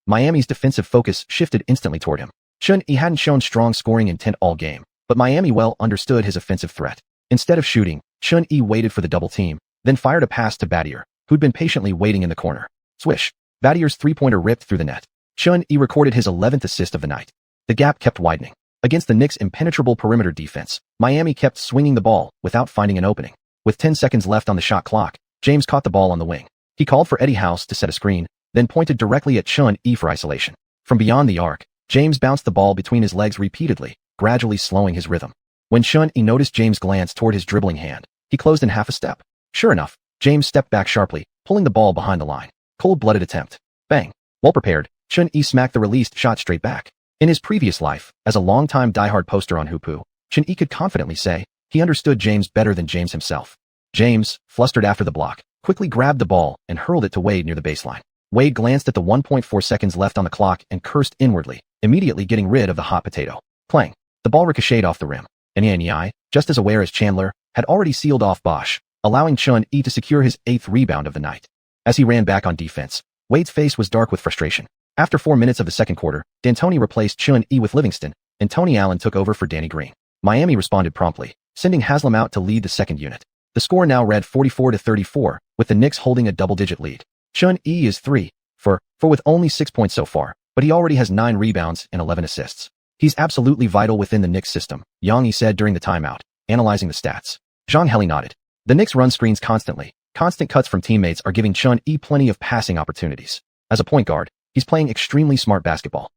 Miami's defensive focus shifted instantly toward him. Chun Yi hadn't shown strong scoring intent all game, but Miami well understood his offensive threat. Instead of shooting, Chun Yi waited for the double team, then fired a pass to Battier, who'd been patiently waiting in the corner. Swish. Battier's three-pointer ripped through the net. Chun Yi recorded his 11th assist of the night. The gap kept widening. Against the Knicks' impenetrable perimeter defense, Miami kept swinging the ball without finding an opening. With 10 seconds left on the shot clock, James caught the ball on the wing. He called for Eddie House to set a screen, then pointed directly at Chun Yi for isolation. From beyond the arc, James bounced the ball between his legs repeatedly, gradually slowing his rhythm. When Chun Yi noticed James' glance toward his dribbling hand, he closed in half a step. Sure enough, James stepped back sharply, pulling the ball behind the line. Cold-blooded attempt. Bang. Well prepared, Chun Yi smacked the released shot straight back. In his previous life, as a longtime diehard poster on Hoopu, Chun Yi could confidently say he understood James better than James himself. James, flustered after the block, quickly grabbed the ball and hurled it to Wade near the baseline. Wade glanced at the 1.4 seconds left on the clock and cursed inwardly, immediately getting rid of the hot potato. Clang. The ball ricocheted off the rim. Yi, just as aware as Chandler, had already sealed off Bosch, allowing Chun Yi to secure his 8th rebound of the night. As he ran back on defense, Wade's face was dark with frustration. After 4 minutes of the second quarter, D'Antoni replaced Chun Yi with Livingston, and Tony Allen took over for Danny Green. Miami responded promptly, sending Haslam out to lead the second unit. The score now read 44-34, with the Knicks holding a double-digit lead. Chun Yi is 3 for with only 6 points so far, but he already has 9 rebounds and 11 assists. He's absolutely vital within the Knicks system, Yang Yi said during the timeout, analyzing the stats. Zhang Heli nodded. The Knicks run screens constantly. Constant cuts from teammates are giving Chun Yi plenty of passing opportunities. As a point guard, he's playing extremely smart basketball.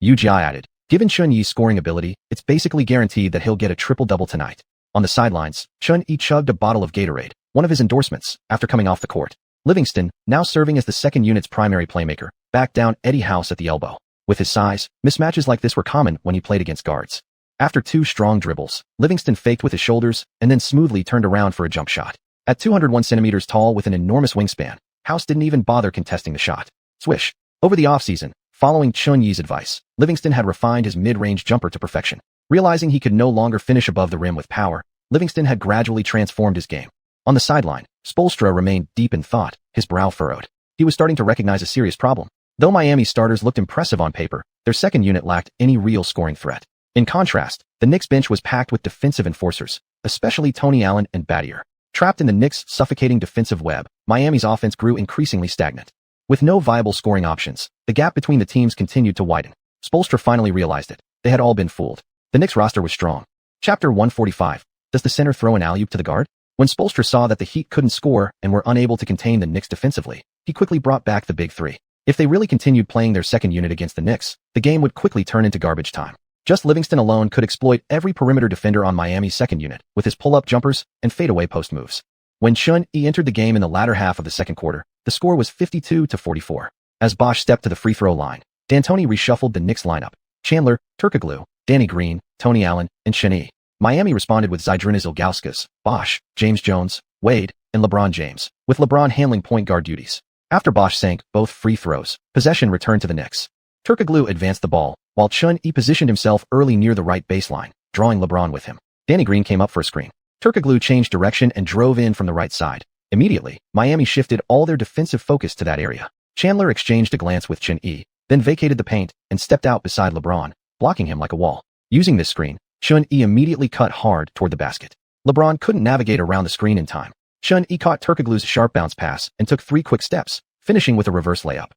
Xiuxian added, given Chun Yi's scoring ability, it's basically guaranteed that he'll get a triple-double tonight. On the sidelines, Chun Yi chugged a bottle of Gatorade, one of his endorsements, after coming off the court. Livingston, now serving as the second unit's primary playmaker, backed down Eddie House at the elbow. With his size, mismatches like this were common when he played against guards. After 2 strong dribbles, Livingston faked with his shoulders and then smoothly turned around for a jump shot. At 201 centimeters tall with an enormous wingspan, House didn't even bother contesting the shot. Swish. Over the offseason, following Chun Yi's advice, Livingston had refined his mid-range jumper to perfection. Realizing he could no longer finish above the rim with power, Livingston had gradually transformed his game. On the sideline, Spoelstra remained deep in thought, his brow furrowed. He was starting to recognize a serious problem. Though Miami's starters looked impressive on paper, their second unit lacked any real scoring threat. In contrast, the Knicks bench was packed with defensive enforcers, especially Tony Allen and Battier. Trapped in the Knicks' suffocating defensive web, Miami's offense grew increasingly stagnant. With no viable scoring options, the gap between the teams continued to widen. Spoelstra finally realized it. They had all been fooled. The Knicks roster was strong. Chapter 145. Does the center throw an alley-oop to the guard? When Spoelstra saw that the Heat couldn't score and were unable to contain the Knicks defensively, he quickly brought back the big three. If they really continued playing their second unit against the Knicks, the game would quickly turn into garbage time. Just Livingston alone could exploit every perimeter defender on Miami's second unit with his pull-up jumpers and fadeaway post moves. When Chun Yi entered the game in the latter half of the second quarter, the The score was 52-44. As Bosch stepped to the free throw line, D'Antoni reshuffled the Knicks lineup. Chandler, Turkoglu, Danny Green, Tony Allen, and xiuxian. Miami responded with Zydrunas Ilgauskas, Bosch, James Jones, Wade, and LeBron James, with LeBron handling point guard duties. After Bosch sank both free throws, possession returned to the Knicks. Turkoglu advanced the ball, while xiuxian positioned himself early near the right baseline, drawing LeBron with him. Danny Green came up for a screen. Turkoglu changed direction and drove in from the right side. Immediately, Miami shifted all their defensive focus to that area. Chandler exchanged a glance with xiuxian, then vacated the paint and stepped out beside LeBron, blocking him like a wall. Using this screen, xiuxian immediately cut hard toward the basket. LeBron couldn't navigate around the screen in time. xiuxian caught Turkoglu's sharp bounce pass and took 3 quick steps, finishing with a reverse layup.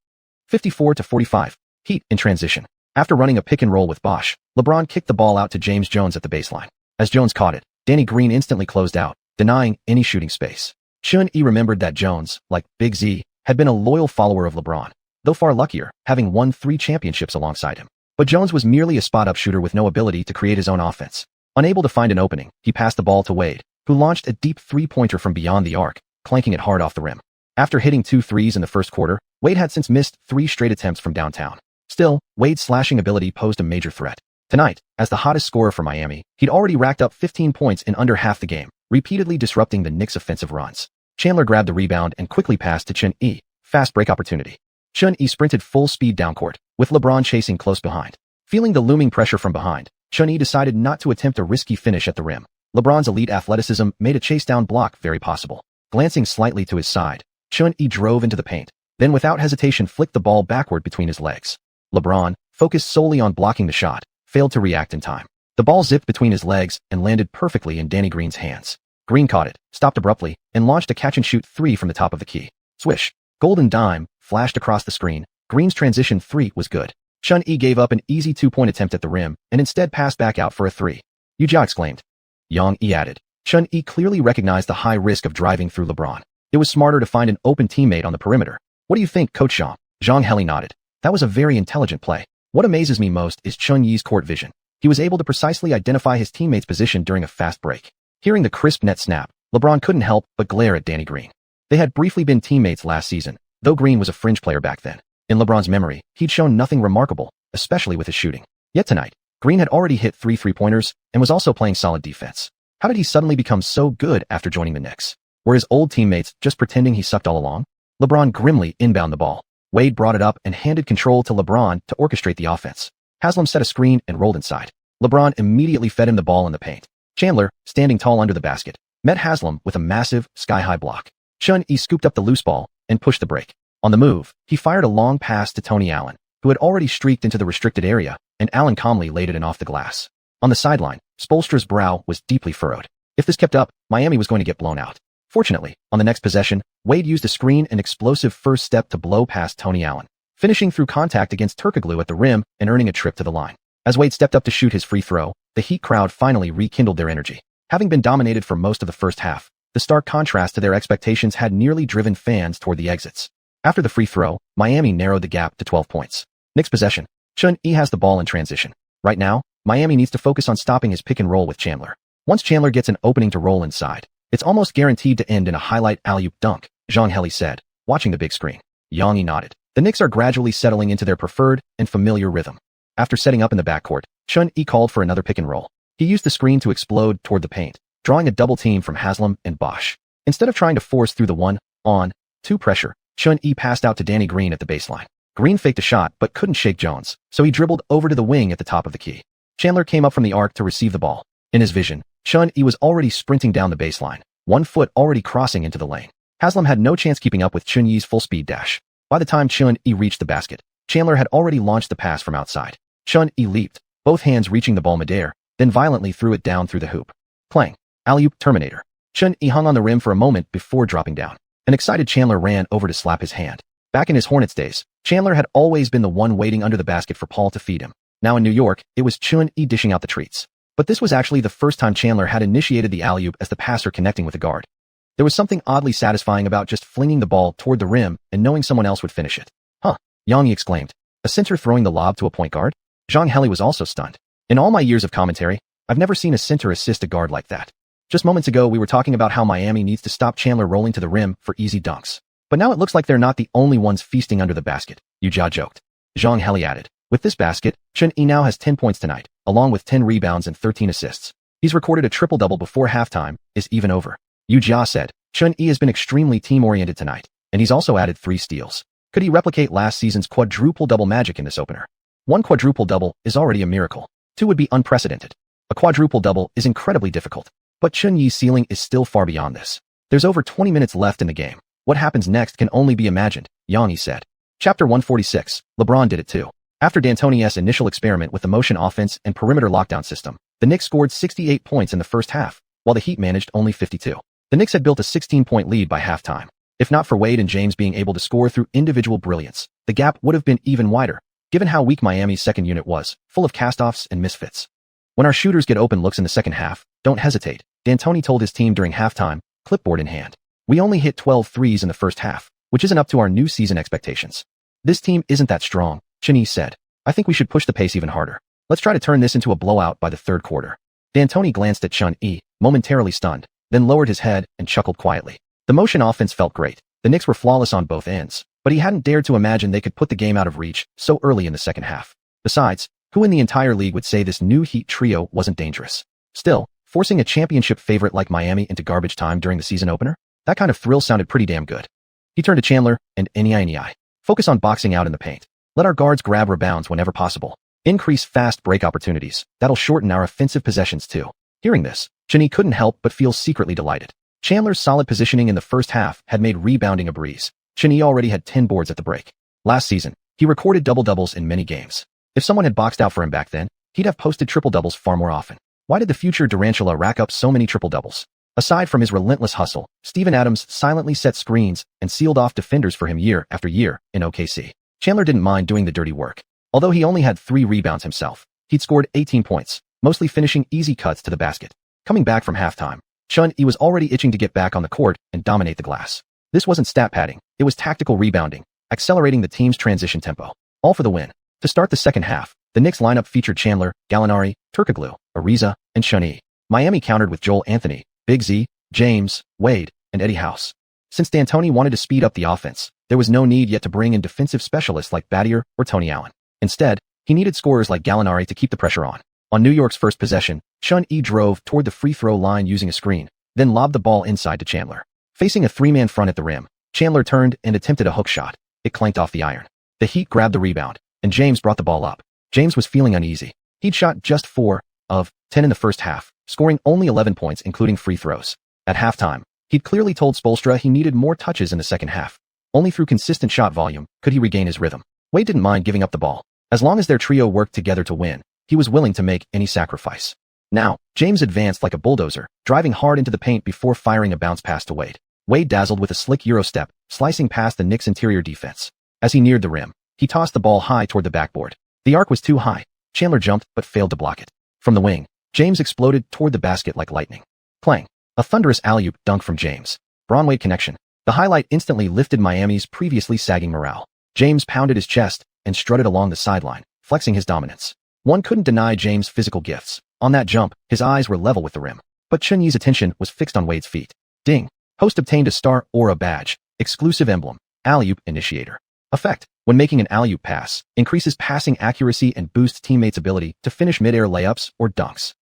54-45. Heat in transition. After running a pick and roll with Bosch, LeBron kicked the ball out to James Jones at the baseline. As Jones caught it, Danny Green instantly closed out, denying any shooting space. xiuxian remembered that Jones, like Big Z, had been a loyal follower of LeBron, though far luckier, having won 3 championships alongside him. But Jones was merely a spot-up shooter with no ability to create his own offense. Unable to find an opening, he passed the ball to Wade, who launched a deep three-pointer from beyond the arc, clanking it hard off the rim. After hitting 2 threes in the first quarter, Wade had since missed 3 straight attempts from downtown. Still, Wade's slashing ability posed a major threat. Tonight, as the hottest scorer for Miami, he'd already racked up 15 points in under half the game, repeatedly disrupting the Knicks' offensive runs. Chandler grabbed the rebound and quickly passed to xiuxian. Fast break opportunity. xiuxian sprinted full speed downcourt, with LeBron chasing close behind. Feeling the looming pressure from behind, xiuxian decided not to attempt a risky finish at the rim. LeBron's elite athleticism made a chase-down block very possible. Glancing slightly to his side, xiuxian drove into the paint, then without hesitation flicked the ball backward between his legs. LeBron, focused solely on blocking the shot, failed to react in time. The ball zipped between his legs and landed perfectly in Danny Green's hands. Green caught it, stopped abruptly, and launched a catch-and-shoot 3 from the top of the key. Swish. Golden dime flashed across the screen. Green's transition 3 was good. xiuxian gave up an easy 2-point attempt at the rim and instead passed back out for a 3. Yujia exclaimed. Xianxia added. xiuxian clearly recognized the high risk of driving through LeBron. It was smarter to find an open teammate on the perimeter. What do you think, Coach Zhang? Zhang Heli nodded. That was a very intelligent play. What amazes me most is xiuxian's court vision. He was able to precisely identify his teammate's position during a fast break. Hearing the crisp net snap, LeBron couldn't help but glare at Danny Green. They had briefly been teammates last season, though Green was a fringe player back then. In LeBron's memory, he'd shown nothing remarkable, especially with his shooting. Yet tonight, Green had already hit 3 3-pointers and was also playing solid defense. How did he suddenly become so good after joining the Knicks? Were his old teammates just pretending he sucked all along? LeBron grimly inbound the ball. Wade brought it up and handed control to LeBron to orchestrate the offense. Haslam set a screen and rolled inside. LeBron immediately fed him the ball in the paint. Chandler, standing tall under the basket, met Haslam with a massive, sky-high block. xiuxian scooped up the loose ball and pushed the break. On the move, he fired a long pass to Tony Allen, who had already streaked into the restricted area, and Allen calmly laid it in off the glass. On the sideline, Spoelstra's brow was deeply furrowed. If this kept up, Miami was going to get blown out. Fortunately, on the next possession, Wade used a screen and explosive first step to blow past Tony Allen, finishing through contact against Turkoglu at the rim and earning a trip to the line. As Wade stepped up to shoot his free throw, the Heat crowd finally rekindled their energy. Having been dominated for most of the first half, the stark contrast to their expectations had nearly driven fans toward the exits. After the free throw, Miami narrowed the gap to 12 points. Next possession, xiuxian has the ball in transition. Right now, Miami needs to focus on stopping his pick and roll with Chandler. Once Chandler gets an opening to roll inside, it's almost guaranteed to end in a highlight alley-oop dunk, Zhang Heli said, watching the big screen. Xiuxian nodded. The Knicks are gradually settling into their preferred and familiar rhythm. After setting up in the backcourt, xiuxian called for another pick and roll. He used the screen to explode toward the paint, drawing a double team from Haslam and Bosch. Instead of trying to force through the 1-on-2 pressure, xiuxian passed out to Danny Green at the baseline. Green faked a shot but couldn't shake Jones, so he dribbled over to the wing at the top of the key. Chandler came up from the arc to receive the ball. In his vision, xiuxian was already sprinting down the baseline, 1 foot already crossing into the lane. Haslam had no chance keeping up with xiuxian's full-speed dash. By the time xiuxian reached the basket, Chandler had already launched the pass from outside. xiuxian leaped, both hands reaching the ball midair, then violently threw it down through the hoop. Clang. Alley-oop Terminator. xiuxian hung on the rim for a moment before dropping down. An excited Chandler ran over to slap his hand. Back in his Hornets days, Chandler had always been the one waiting under the basket for Paul to feed him. Now in New York, it was xiuxian dishing out the treats. But this was actually the first time Chandler had initiated the alley-oop as the passer connecting with a guard. There was something oddly satisfying about just flinging the ball toward the rim and knowing someone else would finish it. Huh, Xianxia exclaimed. A center throwing the lob to a point guard? Zhang Heli was also stunned. In all my years of commentary, I've never seen a center assist a guard like that. Just moments ago we were talking about how Miami needs to stop Chandler rolling to the rim for easy dunks. But now it looks like they're not the only ones feasting under the basket, Wuxia joked. Zhang Heli added. With this basket, Xianxia now has 10 points tonight, along with 10 rebounds and 13 assists. He's recorded a triple-double before halftime, is even over. Wuxia said. Xianxia has been extremely team-oriented tonight, and he's also added 3 steals. Could he replicate last season's quadruple-double magic in this opener? 1 quadruple-double is already a miracle. 2 would be unprecedented. A quadruple-double is incredibly difficult, but Xianxia's ceiling is still far beyond this. There's over 20 minutes left in the game. What happens next can only be imagined, Yang said. Chapter 146, LeBron did it too. After D'Antoni's initial experiment with the motion offense and perimeter lockdown system, the Knicks scored 68 points in the first half, while the Heat managed only 52. The Knicks had built a 16-point lead by halftime. If not for Wade and James being able to score through individual brilliance, the gap would have been even wider, given how weak Miami's second unit was, full of castoffs and misfits. When our shooters get open looks in the second half, don't hesitate, D'Antoni told his team during halftime, clipboard in hand. We only hit 12 threes in the first half, which isn't up to our new season expectations. This team isn't that strong, Xianxia said. I think we should push the pace even harder. Let's try to turn this into a blowout by the third quarter. D'Antoni glanced at Xianxia, momentarily stunned, then lowered his head and chuckled quietly. The motion offense felt great. The Knicks were flawless on both ends, but he hadn't dared to imagine they could put the game out of reach so early in the second half. Besides, who in the entire league would say this new Heat trio wasn't dangerous? Still, forcing a championship favorite like Miami into garbage time during the season opener? That kind of thrill sounded pretty damn good. He turned to Chandler and NEI. Focus on boxing out in the paint. Let our guards grab rebounds whenever possible. Increase fast break opportunities. That'll shorten our offensive possessions too. Hearing this, Xianxia couldn't help but feel secretly delighted. Chandler's solid positioning in the first half had made rebounding a breeze. Xianxia already had 10 boards at the break. Last season, he recorded double-doubles in many games. If someone had boxed out for him back then, he'd have posted triple-doubles far more often. Why did the future Durantula rack up so many triple-doubles? Aside from his relentless hustle, Steven Adams silently set screens and sealed off defenders for him year after year in OKC. Chandler didn't mind doing the dirty work. Although he only had 3 rebounds himself, he'd scored 18 points, mostly finishing easy cuts to the basket. Coming back from halftime, Xianxia was already itching to get back on the court and dominate the glass. This wasn't stat padding, it was tactical rebounding, accelerating the team's transition tempo. All for the win. To start the second half, the Knicks lineup featured Chandler, Gallinari, Turkoglu, Ariza, and Xianxia. Miami countered with Joel Anthony, Big Z, James, Wade, and Eddie House. Since D'Antoni wanted to speed up the offense, there was no need yet to bring in defensive specialists like Battier or Tony Allen. Instead, he needed scorers like Gallinari to keep the pressure on. On New York's first possession, Xianxia drove toward the free throw line using a screen, then lobbed the ball inside to Chandler. Facing a 3-man front at the rim, Chandler turned and attempted a hook shot. It clanked off the iron. The Heat grabbed the rebound, and James brought the ball up. James was feeling uneasy. He'd shot just 4 of 10 in the first half, scoring only 11 points including free throws. At halftime, he'd clearly told Spoelstra he needed more touches in the second half. Only through consistent shot volume could he regain his rhythm. Wade didn't mind giving up the ball. As long as their trio worked together to win, he was willing to make any sacrifice. Now, James advanced like a bulldozer, driving hard into the paint before firing a bounce pass to Wade. Wade dazzled with a slick Euro step, slicing past the Knicks' interior defense. As he neared the rim, he tossed the ball high toward the backboard. The arc was too high. Chandler jumped but failed to block it. From the wing, James exploded toward the basket like lightning. Clang. A thunderous alley-oop dunk from James. Braun-Wade connection. The highlight instantly lifted Miami's previously sagging morale. James pounded his chest and strutted along the sideline, flexing his dominance. One couldn't deny James' physical gifts. On that jump, his eyes were level with the rim. But Xianxia's attention was fixed on Wade's feet. Ding. Host obtained a star aura badge. Exclusive emblem. Alley-oop initiator. Effect. When making an alley-oop pass, increases passing accuracy and boosts teammates' ability to finish mid-air layups or dunks.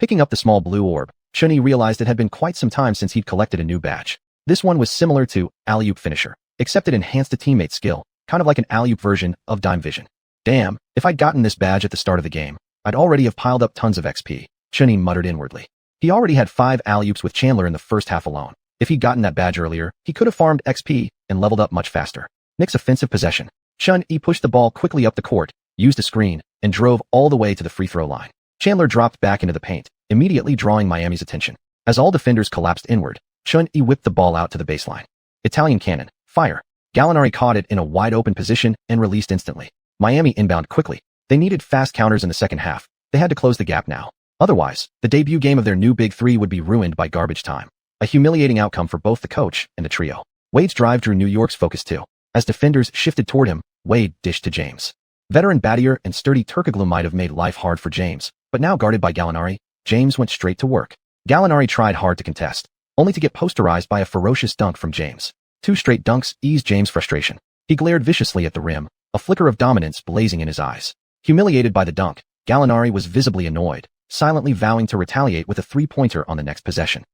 Picking up the small blue orb, Xianxia realized it had been quite some time since he'd collected a new badge. This one was similar to alley-oop finisher, except it enhanced a teammate's skill, kind of like an alley-oop version of Dime Vision. Damn, if I'd gotten this badge at the start of the game, I'd already have piled up tons of XP, Xianxia muttered inwardly. He already had 5 alley-oops with Chandler in the first half alone. If he'd gotten that badge earlier, he could have farmed XP and leveled up much faster. Knicks offensive possession. Xianxia pushed the ball quickly up the court, used a screen, and drove all the way to the free throw line. Chandler dropped back into the paint, immediately drawing Miami's attention. As all defenders collapsed inward, Xianxia whipped the ball out to the baseline. Italian cannon, fire. Gallinari caught it in a wide-open position and released instantly. Miami inbound quickly. They needed fast counters in the second half. They had to close the gap now. Otherwise, the debut game of their new Big Three would be ruined by garbage time. A humiliating outcome for both the coach and the trio. Wade's drive drew New York's focus too. As defenders shifted toward him, Wade dished to James. Veteran Battier and sturdy Turkoglu might have made life hard for James, but now guarded by Gallinari, James went straight to work. Gallinari tried hard to contest, only to get posterized by a ferocious dunk from James. 2 straight dunks eased James' frustration. He glared viciously at the rim, a flicker of dominance blazing in his eyes. Humiliated by the dunk, Gallinari was visibly annoyed, silently vowing to retaliate with a 3-pointer on the next possession.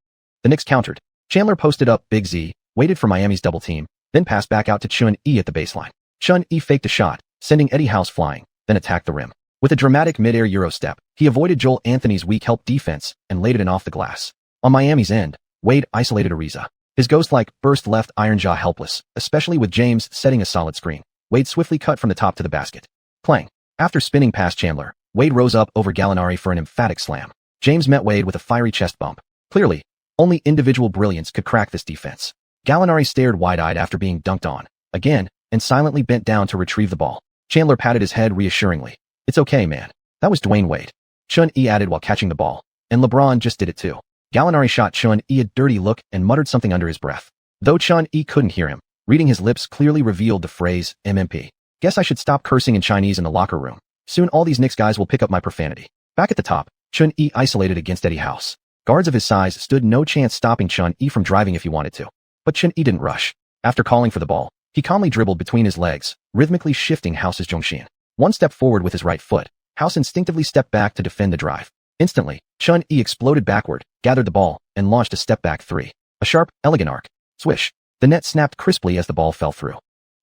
The Knicks countered. Chandler posted up Big Z, waited for Miami's double team, then passed back out to Xuan at the baseline. Xuan faked a shot, sending Eddie House flying, then attacked the rim. With a dramatic mid-air Euro step, he avoided Joel Anthony's weak help defense and laid it in off the glass. On Miami's end, Wade isolated Ariza. His ghost-like burst left Iron Jaw helpless, especially with James setting a solid screen. Wade swiftly cut from the top to the basket. Clang. After spinning past Chandler, Wade rose up over Gallinari for an emphatic slam. James met Wade with a fiery chest bump. Clearly, only individual brilliance could crack this defense. Gallinari stared wide-eyed after being dunked on, again, and silently bent down to retrieve the ball. Chandler patted his head reassuringly. It's okay, man. That was Dwayne Wade. Xuan added while catching the ball. And LeBron just did it too. Gallinari shot Xuan a dirty look and muttered something under his breath. Though Xuan couldn't hear him, reading his lips clearly revealed the phrase, MMP. Guess I should stop cursing in Chinese in the locker room. Soon all these Knicks guys will pick up my profanity. Back at the top, Xuan isolated against Eddie House. Guards of his size stood no chance stopping Xuan from driving if he wanted to. But Xuan didn't rush. After calling for the ball, he calmly dribbled between his legs, rhythmically shifting House's xiuxian. One step forward with his right foot, House instinctively stepped back to defend the drive. Instantly, Xuan exploded backward, gathered the ball, and launched a step-back 3. A sharp, elegant arc. Swish. The net snapped crisply as the ball fell through.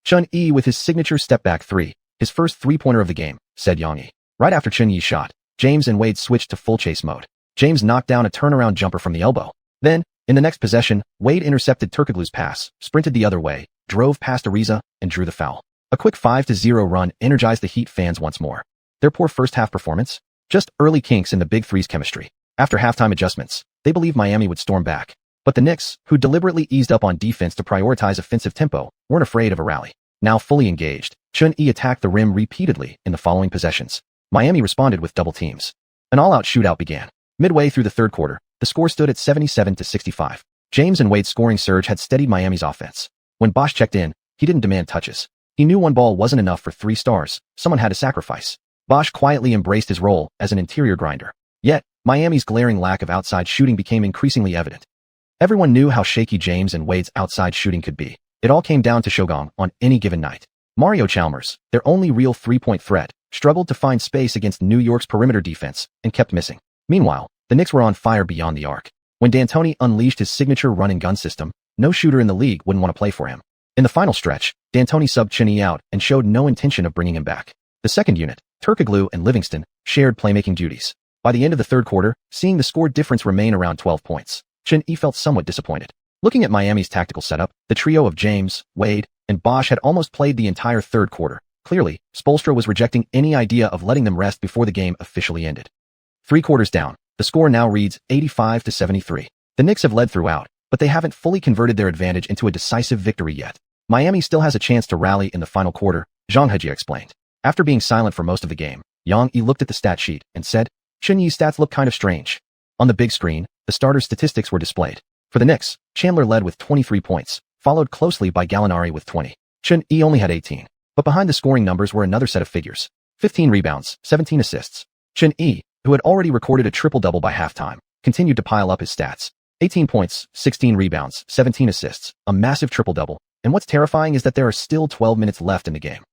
Xuan with his signature step-back 3, his first 3-pointer of the game, said Yang. Right after Xuan shot, James and Wade switched to full chase mode. James knocked down a turnaround jumper from the elbow. Then, in the next possession, Wade intercepted Turkoglu's pass, sprinted the other way, drove past Ariza, and drew the foul. A quick 5-0 run energized the Heat fans once more. Their poor first-half performance? Just early kinks in the Big Three's chemistry. After halftime adjustments, they believed Miami would storm back. But the Knicks, who deliberately eased up on defense to prioritize offensive tempo, weren't afraid of a rally. Now fully engaged, Xuan attacked the rim repeatedly in the following possessions. Miami responded with double teams. An all-out shootout began. Midway through the third quarter, the score stood at 77-65. James and Wade's scoring surge had steadied Miami's offense. When Bosh checked in, he didn't demand touches. He knew one ball wasn't enough for 3 stars. Someone had to sacrifice. Bosh quietly embraced his role as an interior grinder. Yet, Miami's glaring lack of outside shooting became increasingly evident. Everyone knew how shaky James and Wade's outside shooting could be. It all came down to Shogun on any given night. Mario Chalmers, their only real 3-point threat, struggled to find space against New York's perimeter defense and kept missing. Meanwhile, the Knicks were on fire beyond the arc. When D'Antoni unleashed his signature run-and-gun system, no shooter in the league wouldn't want to play for him. In the final stretch, D'Antoni subbed Xuan out and showed no intention of bringing him back. The second unit, Turkoglu and Livingston, shared playmaking duties. By the end of the third quarter, seeing the score difference remain around 12 points, Xuan felt somewhat disappointed. Looking at Miami's tactical setup, the trio of James, Wade, and Bosh had almost played the entire third quarter. Clearly, Spoelstra was rejecting any idea of letting them rest before the game officially ended. 3 quarters down, the score now reads 85-73. The Knicks have led throughout, but they haven't fully converted their advantage into a decisive victory yet. Miami still has a chance to rally in the final quarter, xiuxian explained. After being silent for most of the game, Yang looked at the stat sheet and said, Xuan's stats look kind of strange. On the big screen, the starters' statistics were displayed. For the Knicks, Chandler led with 23 points, followed closely by Gallinari with 20. Xuan only had 18. But behind the scoring numbers were another set of figures. 15 rebounds, 17 assists. Xuan, who had already recorded a triple-double by halftime, continued to pile up his stats. 18 points, 16 rebounds, 17 assists, a massive triple-double. And what's terrifying is that there are still 12 minutes left in the game.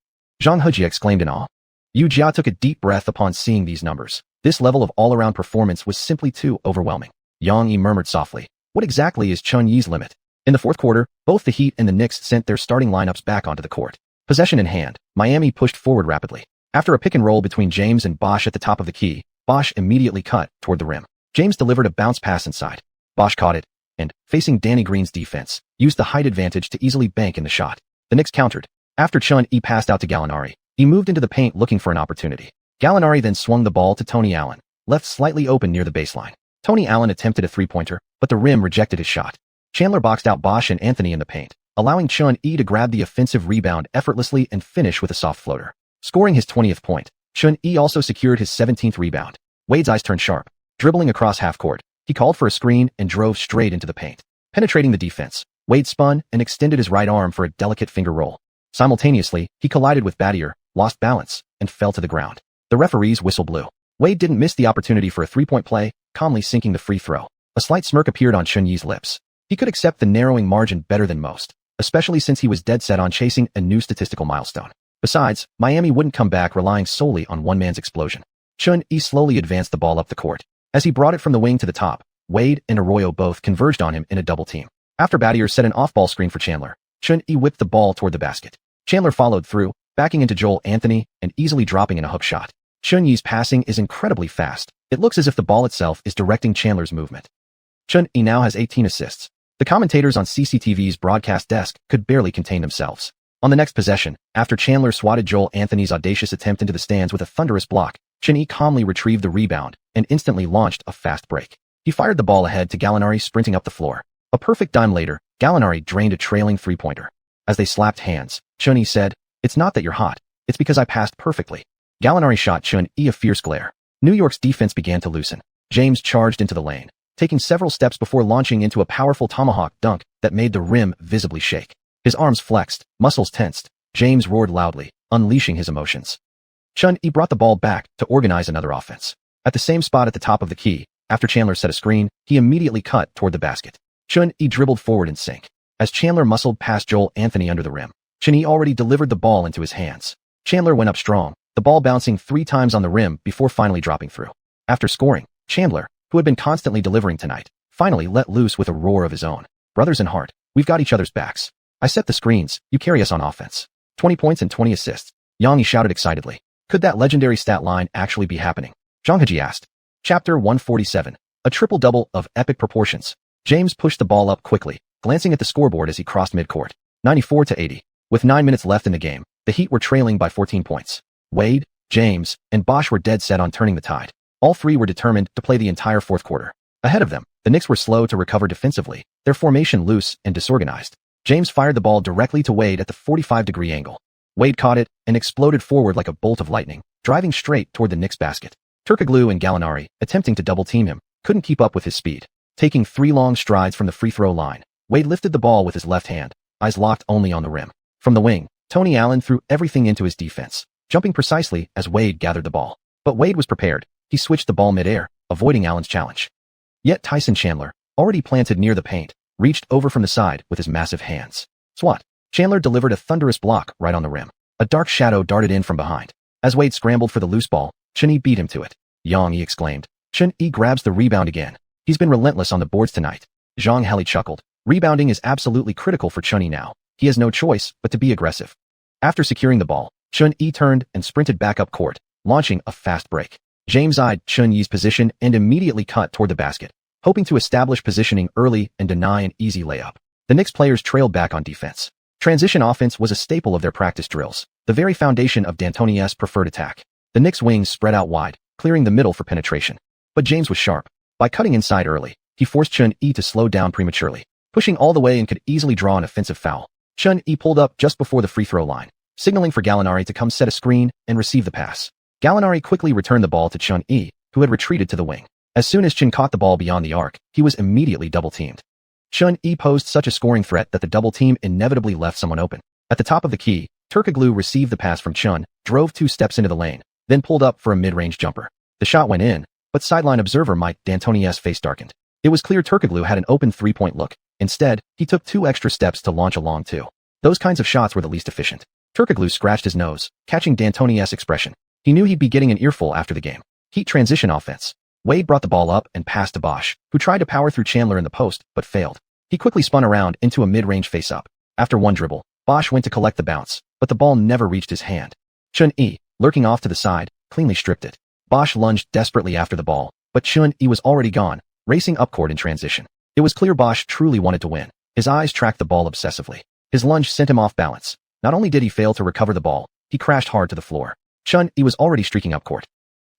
Xianxia exclaimed in awe. Jia took a deep breath upon seeing these numbers. This level of all-around performance was simply too overwhelming. Yang murmured softly. What exactly is Xuan's limit? In the fourth quarter, both the Heat and the Knicks sent their starting lineups back onto the court. Possession in hand, Miami pushed forward rapidly. After a pick-and-roll between James and Bosh at the top of the key, Bosh immediately cut toward the rim. James delivered a bounce pass inside. Bosh caught it, and, facing Danny Green's defense, used the height advantage to easily bank in the shot. The Knicks countered. After Xuan passed out to Gallinari, he moved into the paint looking for an opportunity. Gallinari then swung the ball to Tony Allen, left slightly open near the baseline. Tony Allen attempted a 3-pointer, but the rim rejected his shot. Chandler boxed out Bosh and Anthony in the paint, allowing Xuan to grab the offensive rebound effortlessly and finish with a soft floater. Scoring his 20th point, Xuan also secured his 17th rebound. Wade's eyes turned sharp. Dribbling across half-court, he called for a screen and drove straight into the paint. Penetrating the defense, Wade spun and extended his right arm for a delicate finger roll. Simultaneously, he collided with Battier, lost balance, and fell to the ground. The referee's whistle blew. Wade didn't miss the opportunity for a 3-point play, calmly sinking the free throw. A slight smirk appeared on Xuan's lips. He could accept the narrowing margin better than most. especially since he was dead set on chasing a new statistical milestone. Besides, Miami wouldn't come back relying solely on one man's explosion. Xiuxian slowly advanced the ball up the court. As he brought it from the wing to the top, Wade and Arroyo both converged on him in a double team. After Battier set an off-ball screen for Chandler, Xiuxian whipped the ball toward the basket. Chandler followed through, backing into Joel Anthony and easily dropping in a hook shot. Xiuxian's passing is incredibly fast. It looks as if the ball itself is directing Chandler's movement. Xiuxian now has 18 assists. The commentators on CCTV's broadcast desk could barely contain themselves. On the next possession, after Chandler swatted Joel Anthony's audacious attempt into the stands with a thunderous block, Xiuxian calmly retrieved the rebound and instantly launched a fast break. He fired the ball ahead to Gallinari sprinting up the floor. A perfect dime later, Gallinari drained a trailing three-pointer. As they slapped hands, Xiuxian said, "It's not that you're hot. It's because I passed perfectly." Gallinari shot Xiuxian a fierce glare. New York's defense began to loosen. James charged into the lane, taking several steps before launching into a powerful tomahawk dunk that made the rim visibly shake. His arms flexed, muscles tensed. James roared loudly, unleashing his emotions. Xiuxian brought the ball back to organize another offense. At the same spot at the top of the key, after Chandler set a screen, he immediately cut toward the basket. Xiuxian dribbled forward in sync. As Chandler muscled past Joel Anthony under the rim, Xiuxian already delivered the ball into his hands. Chandler went up strong, the ball bouncing 3 times on the rim before finally dropping through. After scoring, Chandler, who had been constantly delivering tonight, finally let loose with a roar of his own. "Brothers in heart, we've got each other's backs. I set the screens, you carry us on offense." 20 points and 20 assists. Xianxia shouted excitedly. Could that legendary stat line actually be happening? Zhanghaji asked. Chapter 147. A triple-double of epic proportions. James pushed the ball up quickly, glancing at the scoreboard as he crossed midcourt. 94-80. With 9 minutes left in the game, the Heat were trailing by 14 points. Wade, James, and Bosh were dead set on turning the tide. All three were determined to play the entire fourth quarter. Ahead of them, the Knicks were slow to recover defensively, their formation loose and disorganized. James fired the ball directly to Wade at the 45-degree angle. Wade caught it and exploded forward like a bolt of lightning, driving straight toward the Knicks basket. Turkoglu and Gallinari, attempting to double-team him, couldn't keep up with his speed. Taking 3 long strides from the free-throw line, Wade lifted the ball with his left hand, eyes locked only on the rim. From the wing, Tony Allen threw everything into his defense, jumping precisely as Wade gathered the ball. But Wade was prepared. He switched the ball mid-air, avoiding Allen's challenge. Yet Tyson Chandler, already planted near the paint, reached over from the side with his massive hands. Swat. Chandler delivered a thunderous block right on the rim. A dark shadow darted in from behind. As Wade scrambled for the loose ball, Xiuxian beat him to it. "Yang," he exclaimed. Xiuxian grabs the rebound again. He's been relentless on the boards tonight. Zhang Heli chuckled. Rebounding is absolutely critical for Xiuxian now. He has no choice but to be aggressive. After securing the ball, Xiuxian turned and sprinted back up court, launching a fast break. James eyed Xiuxian's position and immediately cut toward the basket, hoping to establish positioning early and deny an easy layup. The Knicks players trailed back on defense. Transition offense was a staple of their practice drills, the very foundation of D'Antoni's preferred attack. The Knicks' wings spread out wide, clearing the middle for penetration. But James was sharp. By cutting inside early, he forced Xiuxian to slow down prematurely, pushing all the way and could easily draw an offensive foul. Xiuxian pulled up just before the free throw line, signaling for Gallinari to come set a screen and receive the pass. Gallinari quickly returned the ball to Xiuxian, who had retreated to the wing. As soon as Xiuxian caught the ball beyond the arc, he was immediately double-teamed. Xiuxian posed such a scoring threat that the double team inevitably left someone open. At the top of the key, Turkoglu received the pass from Xiuxian, drove 2 steps into the lane, then pulled up for a mid-range jumper. The shot went in, but sideline observer Mike D'Antoni's face darkened. It was clear Turkoglu had an open 3-point look. Instead, he took 2 extra steps to launch a long 2. Those kinds of shots were the least efficient. Turkoglu scratched his nose, catching D'Antoni's expression. He knew he'd be getting an earful after the game. Heat transition offense. Wade brought the ball up and passed to Bosh, who tried to power through Chandler in the post, but failed. He quickly spun around into a mid-range face-up. After one dribble, Bosh went to collect the bounce, but the ball never reached his hand. Xiuxian, lurking off to the side, cleanly stripped it. Bosh lunged desperately after the ball, but Xiuxian was already gone, racing up court in transition. It was clear Bosh truly wanted to win. His eyes tracked the ball obsessively. His lunge sent him off balance. Not only did he fail to recover the ball, he crashed hard to the floor. Xiuxian was already streaking up court.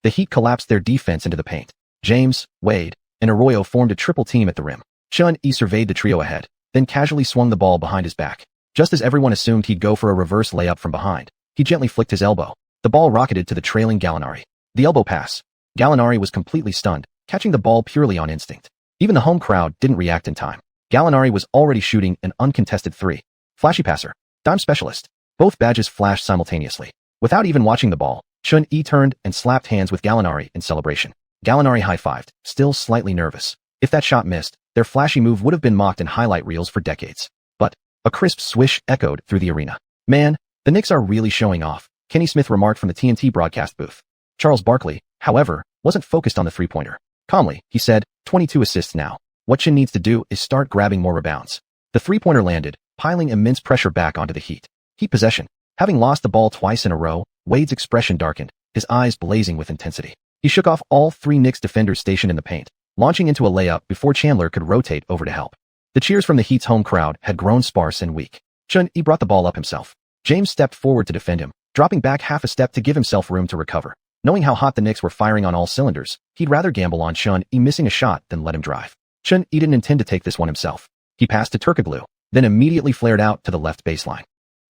The Heat collapsed their defense into the paint. James, Wade, and Arroyo formed a triple team at the rim. Xiuxian surveyed the trio ahead, then casually swung the ball behind his back. Just as everyone assumed he'd go for a reverse layup from behind, he gently flicked his elbow. The ball rocketed to the trailing Gallinari. The elbow pass. Gallinari was completely stunned, catching the ball purely on instinct. Even the home crowd didn't react in time. Gallinari was already shooting an uncontested 3. Flashy passer. Dime specialist. Both badges flashed simultaneously. Without even watching the ball, Xiuxian turned and slapped hands with Gallinari in celebration. Gallinari high-fived, still slightly nervous. If that shot missed, their flashy move would have been mocked in highlight reels for decades. But A crisp swish echoed through the arena. "Man, the Knicks are really showing off," Kenny Smith remarked from the TNT broadcast booth. Charles Barkley, however, wasn't focused on the three-pointer. Calmly, he said, 22 assists now. What Chen needs to do is start grabbing more rebounds. The three-pointer landed, piling immense pressure back onto the Heat. Heat possession. Having lost the ball twice in a row, Wade's expression darkened, his eyes blazing with intensity. He shook off all three Knicks defenders stationed in the paint, launching into a layup before Chandler could rotate over to help. The cheers from the Heat's home crowd had grown sparse and weak. He brought the ball up himself. James stepped forward to defend him, dropping back half a step to give himself room to recover. Knowing how hot the Knicks were firing on all cylinders, he'd rather gamble on missing a shot than let him drive. Didn't intend to take this one himself. He passed to Turkoglu, then immediately flared out to the left baseline.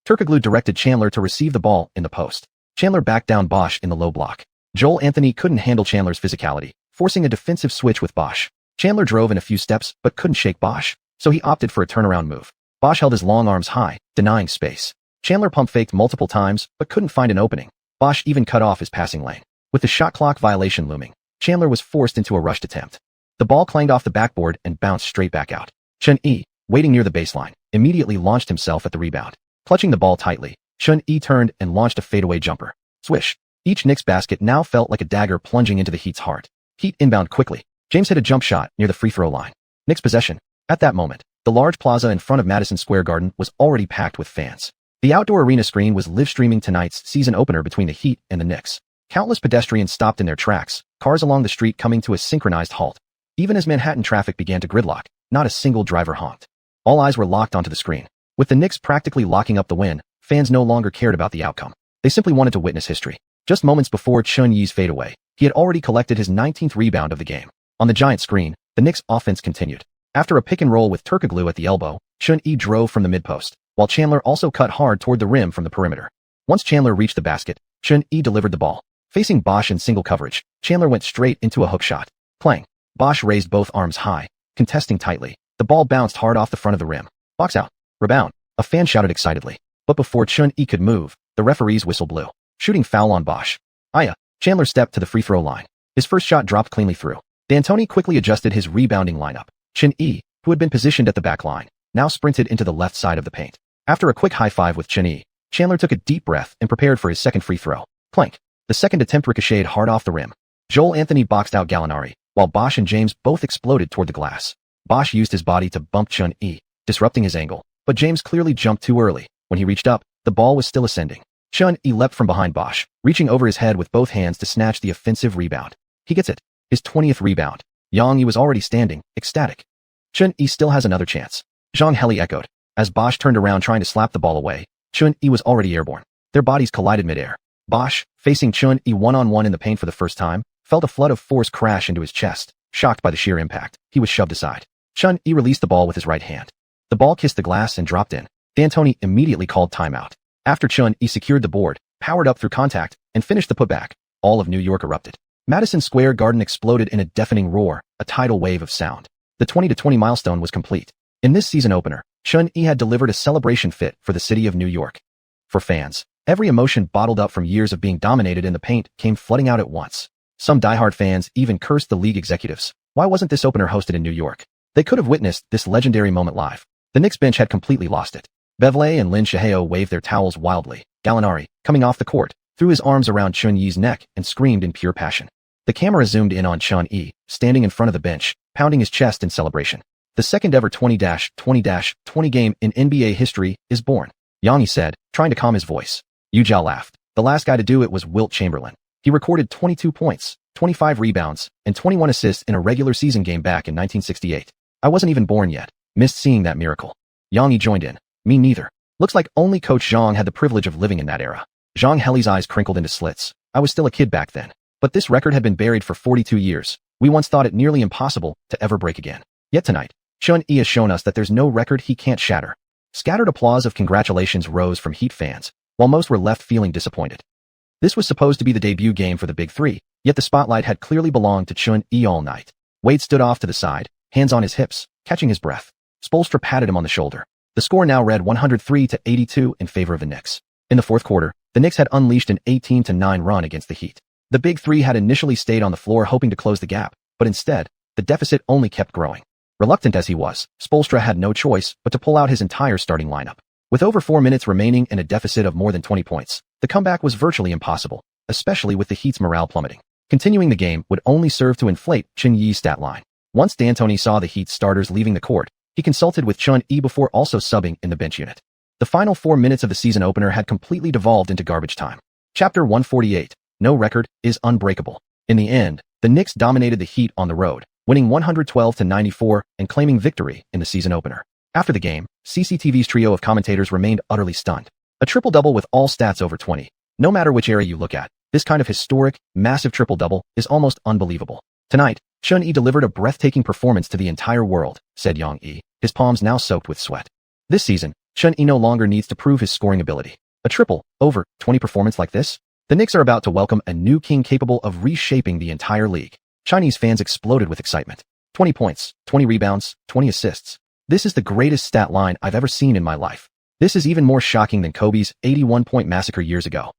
Turkoglu directed Chandler to receive the ball in the post. Chandler backed down Bosh in the low block. Joel Anthony couldn't handle Chandler's physicality, forcing a defensive switch with Bosh. Chandler drove in a few steps but couldn't shake Bosh, so he opted for a turnaround move. Bosh held his long arms high, denying space. Chandler pump-faked multiple times but couldn't find an opening. Bosh even cut off his passing lane. With the shot clock violation looming, Chandler was forced into a rushed attempt. The ball clanged off the backboard and bounced straight back out. Chun-Yi, waiting near the baseline, immediately launched himself at the rebound. Clutching the ball tightly, Chun-Yi turned and launched a fadeaway jumper. Swish. Each Knicks basket now felt like a dagger plunging into the Heat's heart. Heat inbound quickly. James hit a jump shot near the free throw line. Knicks possession. At that moment, the large plaza in front of Madison Square Garden was already packed with fans. The outdoor arena screen was live-streaming tonight's season opener between the Heat and the Knicks. Countless pedestrians stopped in their tracks, cars along the street coming to a synchronized halt. Even as Manhattan traffic began to gridlock, not a single driver honked. All eyes were locked onto the screen. With the Knicks practically locking up the win, fans no longer cared about the outcome. They simply wanted to witness history. Just moments before Chun-Yi's fadeaway, he had already collected his 19th rebound of the game. On the giant screen, the Knicks' offense continued. After a pick and roll with Turkoglu at the elbow, Chun-Yi drove from the midpost, while Chandler also cut hard toward the rim from the perimeter. Once Chandler reached the basket, Chun-Yi delivered the ball. Facing Bosh in single coverage, Chandler went straight into a hook shot. Clang. Bosh raised both arms high, contesting tightly. The ball bounced hard off the front of the rim. Box out. Rebound. A fan shouted excitedly. But before Chun-Yi could move, the referee's whistle blew. Shooting foul on Bosh. Aya. Chandler stepped to the free throw line. His first shot dropped cleanly through. D'Antoni quickly adjusted his rebounding lineup. Chun-Yi, who had been positioned at the back line, now sprinted into the left side of the paint. After a quick high five with Chun-Yi, Chandler took a deep breath and prepared for his second free throw. Clank. The second attempt ricocheted hard off the rim. Joel Anthony boxed out Gallinari, while Bosh and James both exploded toward the glass. Bosh used his body to bump Chun-Yi, disrupting his angle, but James clearly jumped too early. When he reached up, the ball was still ascending. Chun-Yi leapt from behind Bosh, reaching over his head with both hands to snatch the offensive rebound. He gets it. His 20th rebound. Yang Yi was already standing, ecstatic. Chun-Yi still has another chance. Zhang Heli echoed. As Bosh turned around trying to slap the ball away, Chun-Yi was already airborne. Their bodies collided midair. Bosh, facing Chun-Yi one-on-one in the paint for the first time, felt a flood of force crash into his chest. Shocked by the sheer impact, he was shoved aside. Chun-Yi released the ball with his right hand. The ball kissed the glass and dropped in. D'Antoni immediately called timeout. After Chun-Yi secured the board, powered up through contact, and finished the putback, all of New York erupted. Madison Square Garden exploded in a deafening roar, a tidal wave of sound. The 20-20 milestone was complete. In this season opener, Chun-Yi had delivered a celebration fit for the city of New York. For fans, every emotion bottled up from years of being dominated in the paint came flooding out at once. Some diehard fans even cursed the league executives. Why wasn't this opener hosted in New York? They could have witnessed this legendary moment live. The Knicks bench had completely lost it. Beverley and Lin Shiheo waved their towels wildly. Gallinari, coming off the court, threw his arms around Chun-Yi's neck and screamed in pure passion. The camera zoomed in on Chun-Yi, standing in front of the bench, pounding his chest in celebration. The second ever 20-20-20 game in NBA history is born, Yang Yi said, trying to calm his voice. Yu Zhao laughed. The last guy to do it was Wilt Chamberlain. He recorded 22 points, 25 rebounds, and 21 assists in a regular season game back in 1968. I wasn't even born yet. Missed seeing that miracle. Yang Yi joined in. Me neither. Looks like only Coach Zhang had the privilege of living in that era. Zhang Heli's eyes crinkled into slits. I was still a kid back then. But this record had been buried for 42 years. We once thought it nearly impossible to ever break again. Yet tonight, Chun-Yi has shown us that there's no record he can't shatter. Scattered applause of congratulations rose from Heat fans, while most were left feeling disappointed. This was supposed to be the debut game for the Big Three, yet the spotlight had clearly belonged to Chun-Yi all night. Wade stood off to the side, hands on his hips, catching his breath. Spoelstra patted him on the shoulder. The score now read 103-82 in favor of the Knicks. In the fourth quarter, the Knicks had unleashed an 18-9 run against the Heat. The Big Three had initially stayed on the floor hoping to close the gap, but instead, the deficit only kept growing. Reluctant as he was, Spoelstra had no choice but to pull out his entire starting lineup. With over 4 minutes remaining and a deficit of more than 20 points, the comeback was virtually impossible, especially with the Heat's morale plummeting. Continuing the game would only serve to inflate Chen Yi's stat line. Once D'Antoni saw the Heat's starters leaving the court, he consulted with Chun Yi before also subbing in the bench unit. The final 4 minutes of the season opener had completely devolved into garbage time. Chapter 148. No record is unbreakable. In the end, the Knicks dominated the Heat on the road, winning 112-94 and claiming victory in the season opener. After the game, CCTV's trio of commentators remained utterly stunned. A triple-double with all stats over 20. No matter which area you look at, this kind of historic, massive triple-double is almost unbelievable. Tonight, Chun Yi delivered a breathtaking performance to the entire world, said Yang Yi, his palms now soaked with sweat. This season, Chun Yi no longer needs to prove his scoring ability. A triple, over 20 performance like this? The Knicks are about to welcome a new king capable of reshaping the entire league. Chinese fans exploded with excitement. 20 points, 20 rebounds, 20 assists. This is the greatest stat line I've ever seen in my life. This is even more shocking than Kobe's 81-point massacre years ago.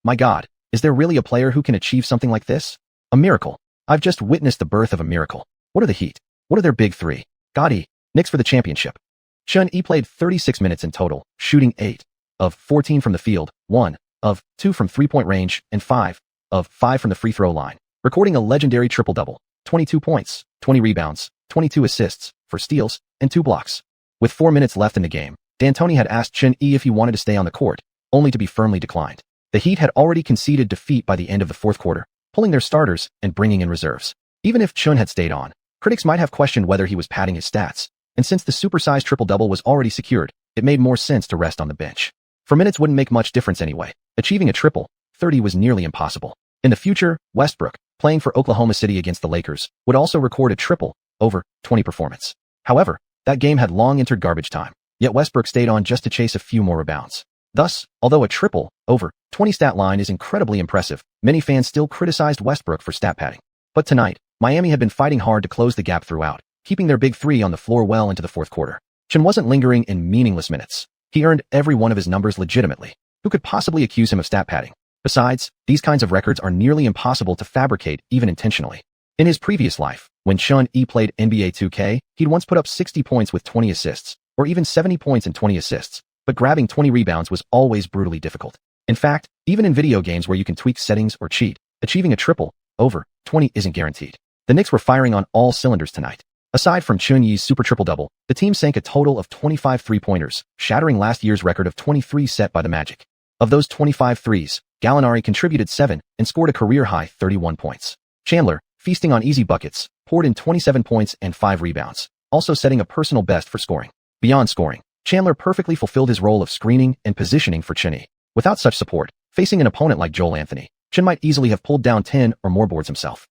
My God, is there really a player who can achieve something like this? A miracle. I've just witnessed the birth of a miracle. What are the Heat? What are their big three? Gotti, Knicks for the championship. Chun Yi played 36 minutes in total, shooting 8 of 14 from the field, 1 of 2 from three-point range, and 5 of 5 from the free throw line, recording a legendary triple-double, 22 points, 20 rebounds, 22 assists, 4 steals, and 2 blocks. With 4 minutes left in the game, D'Antoni had asked Chun Yi if he wanted to stay on the court, only to be firmly declined. The Heat had already conceded defeat by the end of the fourth quarter, pulling their starters and bringing in reserves. Even if Chun had stayed on, critics might have questioned whether he was padding his stats, and since the supersized triple-double was already secured, it made more sense to rest on the bench. For minutes wouldn't make much difference anyway. Achieving a triple, 30 was nearly impossible. In the future, Westbrook, playing for Oklahoma City against the Lakers, would also record a triple, over 20 performance. However, that game had long entered garbage time, yet Westbrook stayed on just to chase a few more rebounds. Thus, although a triple, over 20 stat line is incredibly impressive, many fans still criticized Westbrook for stat padding. But tonight, Miami had been fighting hard to close the gap throughout, keeping their big three on the floor well into the fourth quarter. Chun wasn't lingering in meaningless minutes. He earned every one of his numbers legitimately. Who could possibly accuse him of stat padding? Besides, these kinds of records are nearly impossible to fabricate even intentionally. In his previous life, when Chun Yi played NBA 2K, he'd once put up 60 points with 20 assists, or even 70 points and 20 assists, but grabbing 20 rebounds was always brutally difficult. In fact, even in video games where you can tweak settings or cheat, achieving a triple, over 20 isn't guaranteed. The Knicks were firing on all cylinders tonight. Aside from Chun Yi's super triple-double, the team sank a total of 25 three-pointers, shattering last year's record of 23 set by the Magic. Of those 25 threes, Gallinari contributed 7 and scored a career-high 31 points. Chandler, feasting on easy buckets, poured in 27 points and 5 rebounds, also setting a personal best for scoring. Beyond scoring, Chandler perfectly fulfilled his role of screening and positioning for Chun Yi. Without such support, facing an opponent like Joel Anthony, Chun might easily have pulled down 10 or more boards himself.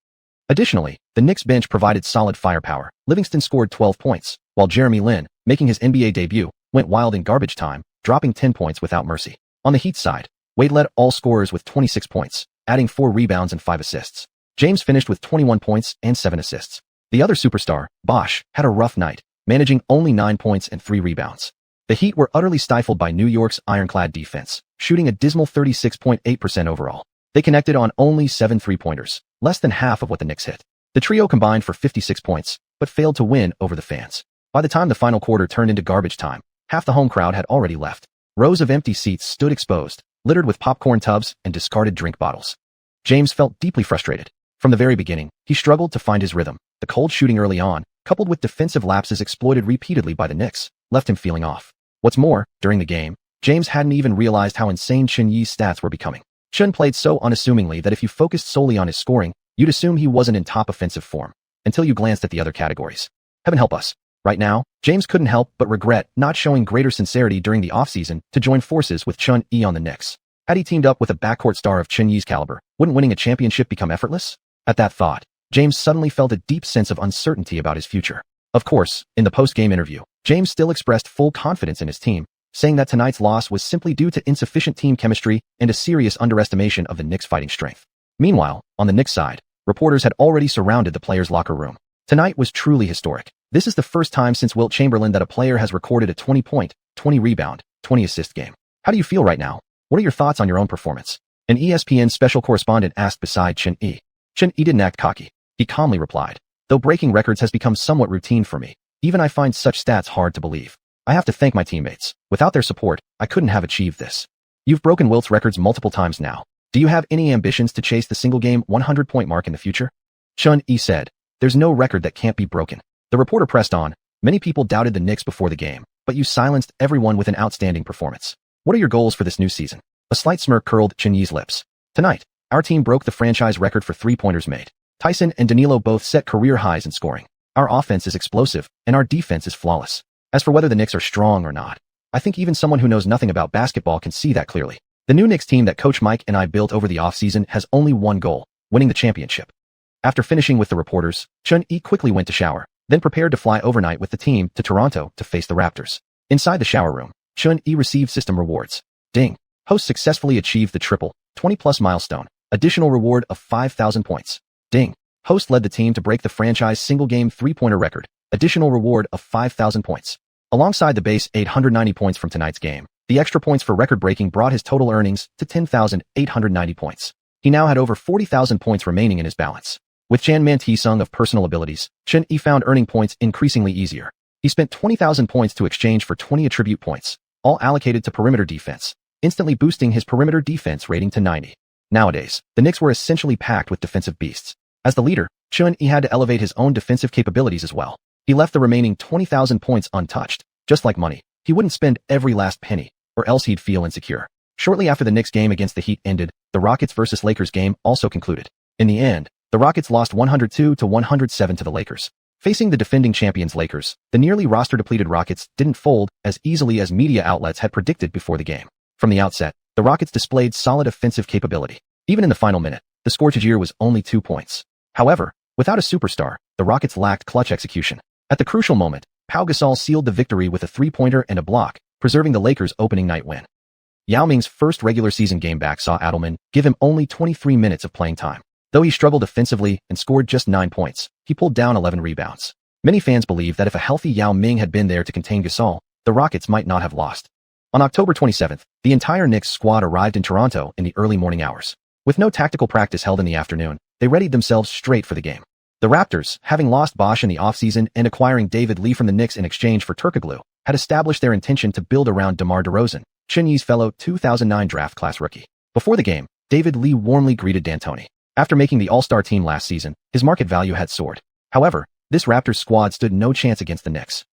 Additionally, the Knicks bench provided solid firepower. Livingston scored 12 points, while Jeremy Lin, making his NBA debut, went wild in garbage time, dropping 10 points without mercy. On the Heat side, Wade led all scorers with 26 points, adding 4 rebounds and 5 assists. James finished with 21 points and 7 assists. The other superstar, Bosh, had a rough night, managing only 9 points and 3 rebounds. The Heat were utterly stifled by New York's ironclad defense, shooting a dismal 36.8% overall. They connected on only 7 three-pointers, less than half of what the Knicks hit. The trio combined for 56 points, but failed to win over the fans. By the time the final quarter turned into garbage time, half the home crowd had already left. Rows of empty seats stood exposed, littered with popcorn tubs and discarded drink bottles. James felt deeply frustrated. From the very beginning, he struggled to find his rhythm. The cold shooting early on, coupled with defensive lapses exploited repeatedly by the Knicks, left him feeling off. What's more, during the game, James hadn't even realized how insane Chun Yi's stats were becoming. Chun played so unassumingly that if you focused solely on his scoring, you'd assume he wasn't in top offensive form, until you glanced at the other categories. Heaven help us. Right now, James couldn't help but regret not showing greater sincerity during the offseason to join forces with Chun Yi on the Knicks. Had he teamed up with a backcourt star of Chun Yi's caliber, wouldn't winning a championship become effortless? At that thought, James suddenly felt a deep sense of uncertainty about his future. Of course, in the post-game interview, James still expressed full confidence in his team, saying that tonight's loss was simply due to insufficient team chemistry and a serious underestimation of the Knicks' fighting strength. Meanwhile, on the Knicks side, reporters had already surrounded the players' locker room. Tonight was truly historic. This is the first time since Wilt Chamberlain that a player has recorded a 20-point, 20-rebound, 20-assist game. How do you feel right now? What are your thoughts on your own performance? An ESPN special correspondent asked beside Chun Yi. Chun Yi didn't act cocky. He calmly replied, though breaking records has become somewhat routine for me, Even I find such stats hard to believe. I have to thank my teammates. Without their support, I couldn't have achieved this. You've broken Wilt's records multiple times now. Do you have any ambitions to chase the single-game 100-point mark in the future? Xianxia said, there's no record that can't be broken. The reporter pressed on, many people doubted the Knicks before the game, but you silenced everyone with an outstanding performance. What are your goals for this new season? A slight smirk curled Xianxia's lips. Tonight, our team broke the franchise record for three-pointers made. Tyson and Danilo both set career highs in scoring. Our offense is explosive, and our defense is flawless. As for whether the Knicks are strong or not, I think even someone who knows nothing about basketball can see that clearly. The new Knicks team that Coach Mike and I built over the offseason has only one goal, winning the championship. After finishing with the reporters, Xianxia quickly went to shower, then prepared to fly overnight with the team to Toronto to face the Raptors. Inside the shower room, Xianxia received system rewards. Ding! Host successfully achieved the triple, 20-plus milestone. Additional reward of 5,000 points. Ding! Host led the team to break the franchise single-game three-pointer record. Additional reward of 5,000 points. Alongside the base 890 points from tonight's game, the extra points for record-breaking brought his total earnings to 10,890 points. He now had over 40,000 points remaining in his balance. With Chan Man Tsung of personal abilities, Xianxia found earning points increasingly easier. He spent 20,000 points to exchange for 20 attribute points, all allocated to perimeter defense, instantly boosting his perimeter defense rating to 90. Nowadays, the Knicks were essentially packed with defensive beasts. As the leader, Xianxia had to elevate his own defensive capabilities as well. He left the remaining 20,000 points untouched. Just like money, he wouldn't spend every last penny, or else he'd feel insecure. Shortly after the Knicks game against the Heat ended, the Rockets vs. Lakers game also concluded. In the end, the Rockets lost 102-107 to the Lakers. Facing the defending champions Lakers, the nearly roster-depleted Rockets didn't fold as easily as media outlets had predicted before the game. From the outset, the Rockets displayed solid offensive capability. Even in the final minute, the score to Jair was only 2 points. However, without a superstar, the Rockets lacked clutch execution. At the crucial moment, Pau Gasol sealed the victory with a three-pointer and a block, preserving the Lakers' opening night win. Yao Ming's first regular season game back saw Adelman give him only 23 minutes of playing time. Though he struggled offensively and scored just 9 points, he pulled down 11 rebounds. Many fans believe that if a healthy Yao Ming had been there to contain Gasol, the Rockets might not have lost. On October 27th, the entire Knicks squad arrived in Toronto in the early morning hours. With no tactical practice held in the afternoon, they readied themselves straight for the game. The Raptors, having lost Bosh in the offseason and acquiring David Lee from the Knicks in exchange for Turkoglu, had established their intention to build around DeMar DeRozan, Xianxia's fellow 2009 draft class rookie. Before the game, David Lee warmly greeted D'Antoni. After making the All-Star team last season, his market value had soared. However, this Raptors squad stood no chance against the Knicks.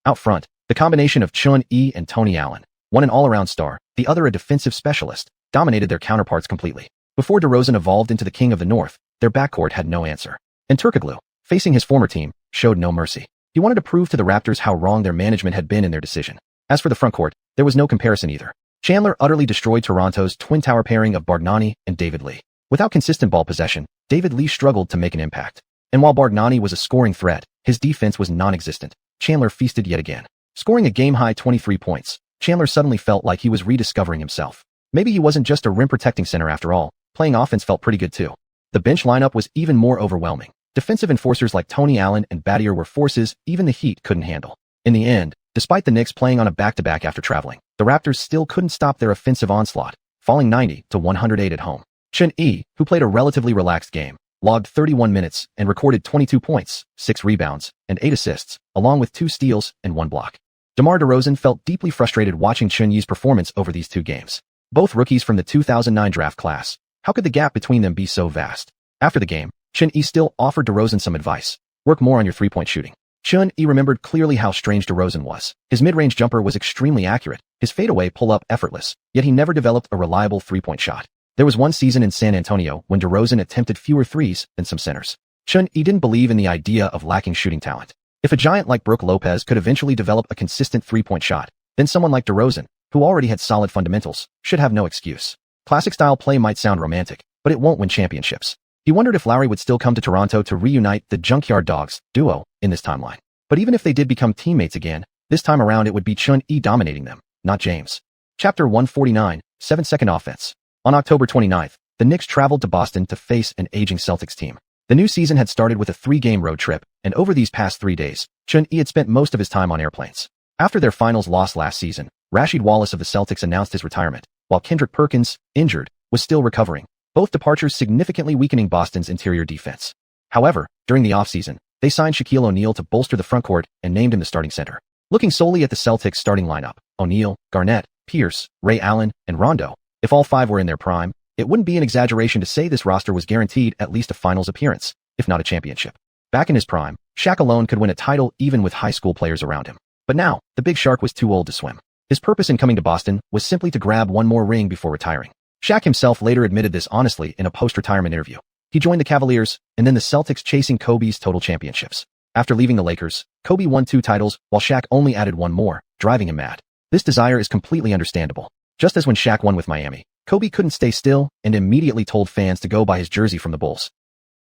Out front, the combination of Xuanhuan and Tony Allen, one an all-around star, the other a defensive specialist, dominated their counterparts completely. Before DeRozan evolved into the king of the North, their backcourt had no answer. And Turkoglu, facing his former team, showed no mercy. He wanted to prove to the Raptors how wrong their management had been in their decision. As for the frontcourt, there was no comparison either. Chandler utterly destroyed Toronto's twin tower pairing of Bargnani and David Lee. Without consistent ball possession, David Lee struggled to make an impact. And while Bargnani was a scoring threat, his defense was non-existent. Chandler feasted yet again. Scoring a game-high 23 points, Chandler suddenly felt like he was rediscovering himself. Maybe he wasn't just a rim-protecting center after all. Playing offense felt pretty good too. The bench lineup was even more overwhelming. Defensive enforcers like Tony Allen and Battier were forces even the Heat couldn't handle. In the end, despite the Knicks playing on a back-to-back after traveling, the Raptors still couldn't stop their offensive onslaught, falling 90-108 at home. Xianxia, who played a relatively relaxed game, logged 31 minutes and recorded 22 points, 6 rebounds, and 8 assists, along with 2 steals and 1 block. DeMar DeRozan felt deeply frustrated watching Xianxia's performance over these 2 games. Both rookies from the 2009 draft class. How could the gap between them be so vast? After the game, Xianxia still offered DeRozan some advice. Work more on your three-point shooting. Xianxia remembered clearly how strange DeRozan was. His mid-range jumper was extremely accurate, his fadeaway pull-up effortless, yet he never developed a reliable three-point shot. There was one season in San Antonio when DeRozan attempted fewer threes than some centers. Xianxia didn't believe in the idea of lacking shooting talent. If a giant like Brook Lopez could eventually develop a consistent three-point shot, then someone like DeRozan, who already had solid fundamentals, should have no excuse. Classic-style play might sound romantic, but it won't win championships. He wondered if Lowry would still come to Toronto to reunite the Junkyard Dogs duo in this timeline. But even if they did become teammates again, this time around it would be Xianxia dominating them, not James. Chapter 149, 7-Second Offense. On October 29th, the Knicks traveled to Boston to face an aging Celtics team. The new season had started with a 3-game road trip, and over these past 3 days, Xianxia had spent most of his time on airplanes. After their finals loss last season, Rasheed Wallace of the Celtics announced his retirement, while Kendrick Perkins, injured, was still recovering, both departures significantly weakening Boston's interior defense. However, during the offseason, They signed Shaquille O'Neal to bolster the frontcourt and named him the starting center. Looking solely at the Celtics' starting lineup, O'Neal, Garnett, Pierce, Ray Allen, and Rondo, if all five were in their prime, it wouldn't be an exaggeration to say this roster was guaranteed at least a finals appearance, if not a championship. Back in his prime, Shaq alone could win a title even with high school players around him. But now, the big shark was too old to swim. His purpose in coming to Boston was simply to grab one more ring before retiring. Shaq himself later admitted this honestly in a post-retirement interview. He joined the Cavaliers, and then the Celtics chasing Kobe's total championships. After leaving the Lakers, Kobe won 2 titles, while Shaq only added 1 more, driving him mad. This desire is completely understandable. Just as when Shaq won with Miami, Kobe couldn't stay still and immediately told fans to go buy his jersey from the Bulls.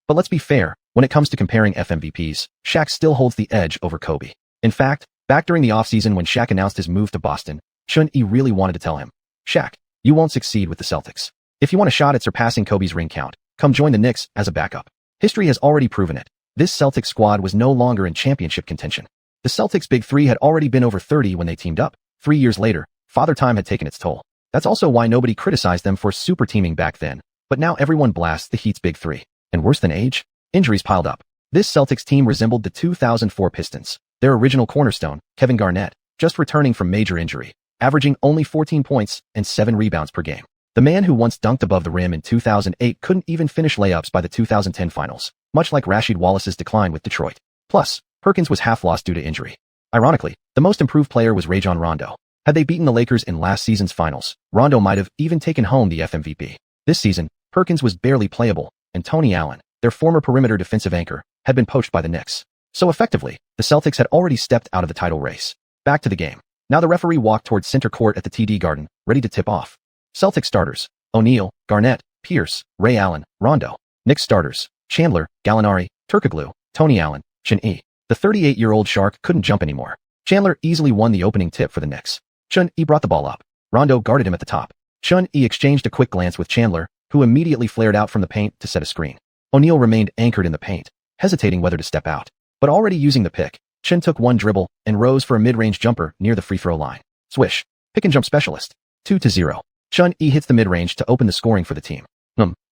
But let's be fair, when it comes to comparing FMVPs, Shaq still holds the edge over Kobe. In fact, back during the offseason when Shaq announced his move to Boston, Xuanhuan really wanted to tell him, "Shaq, you won't succeed with the Celtics. If you want a shot at surpassing Kobe's ring count, come join the Knicks as a backup." History has already proven it. This Celtics squad was no longer in championship contention. The Celtics' Big Three had already been over 30 when they teamed up. 3 years later, Father Time had taken its toll. That's also why nobody criticized them for super teaming back then. But now everyone blasts the Heat's Big Three. And worse than age, injuries piled up. This Celtics team resembled the 2004 Pistons. Their original cornerstone, Kevin Garnett, just returning from major injury, averaging only 14 points and 7 rebounds per game. The man who once dunked above the rim in 2008 couldn't even finish layups by the 2010 finals, much like Rasheed Wallace's decline with Detroit. Plus, Perkins was half lost due to injury. Ironically, the most improved player was Rajon Rondo. Had they beaten the Lakers in last season's finals, Rondo might have even taken home the FMVP. This season, Perkins was barely playable, and Tony Allen, their former perimeter defensive anchor, had been poached by the Knicks. So effectively, the Celtics had already stepped out of the title race. Back to the game. Now the referee walked towards center court at the TD Garden, ready to tip off. Celtics starters: O'Neal, Garnett, Pierce, Ray Allen, Rondo. Knicks starters: Chandler, Gallinari, Turkoglu, Tony Allen, Xuanhuan. The 38-year-old Shark couldn't jump anymore. Chandler easily won the opening tip for the Knicks. Xuanhuan brought the ball up. Rondo guarded him at the top. Xuanhuan exchanged a quick glance with Chandler, who immediately flared out from the paint to set a screen. O'Neal remained anchored in the paint, hesitating whether to step out. But already using the pick, Xuanhuan took one dribble and rose for a mid-range jumper near the free throw line. Swish. Pick and jump specialist. 2-0. Xuanhuan hits the mid-range to open the scoring for the team.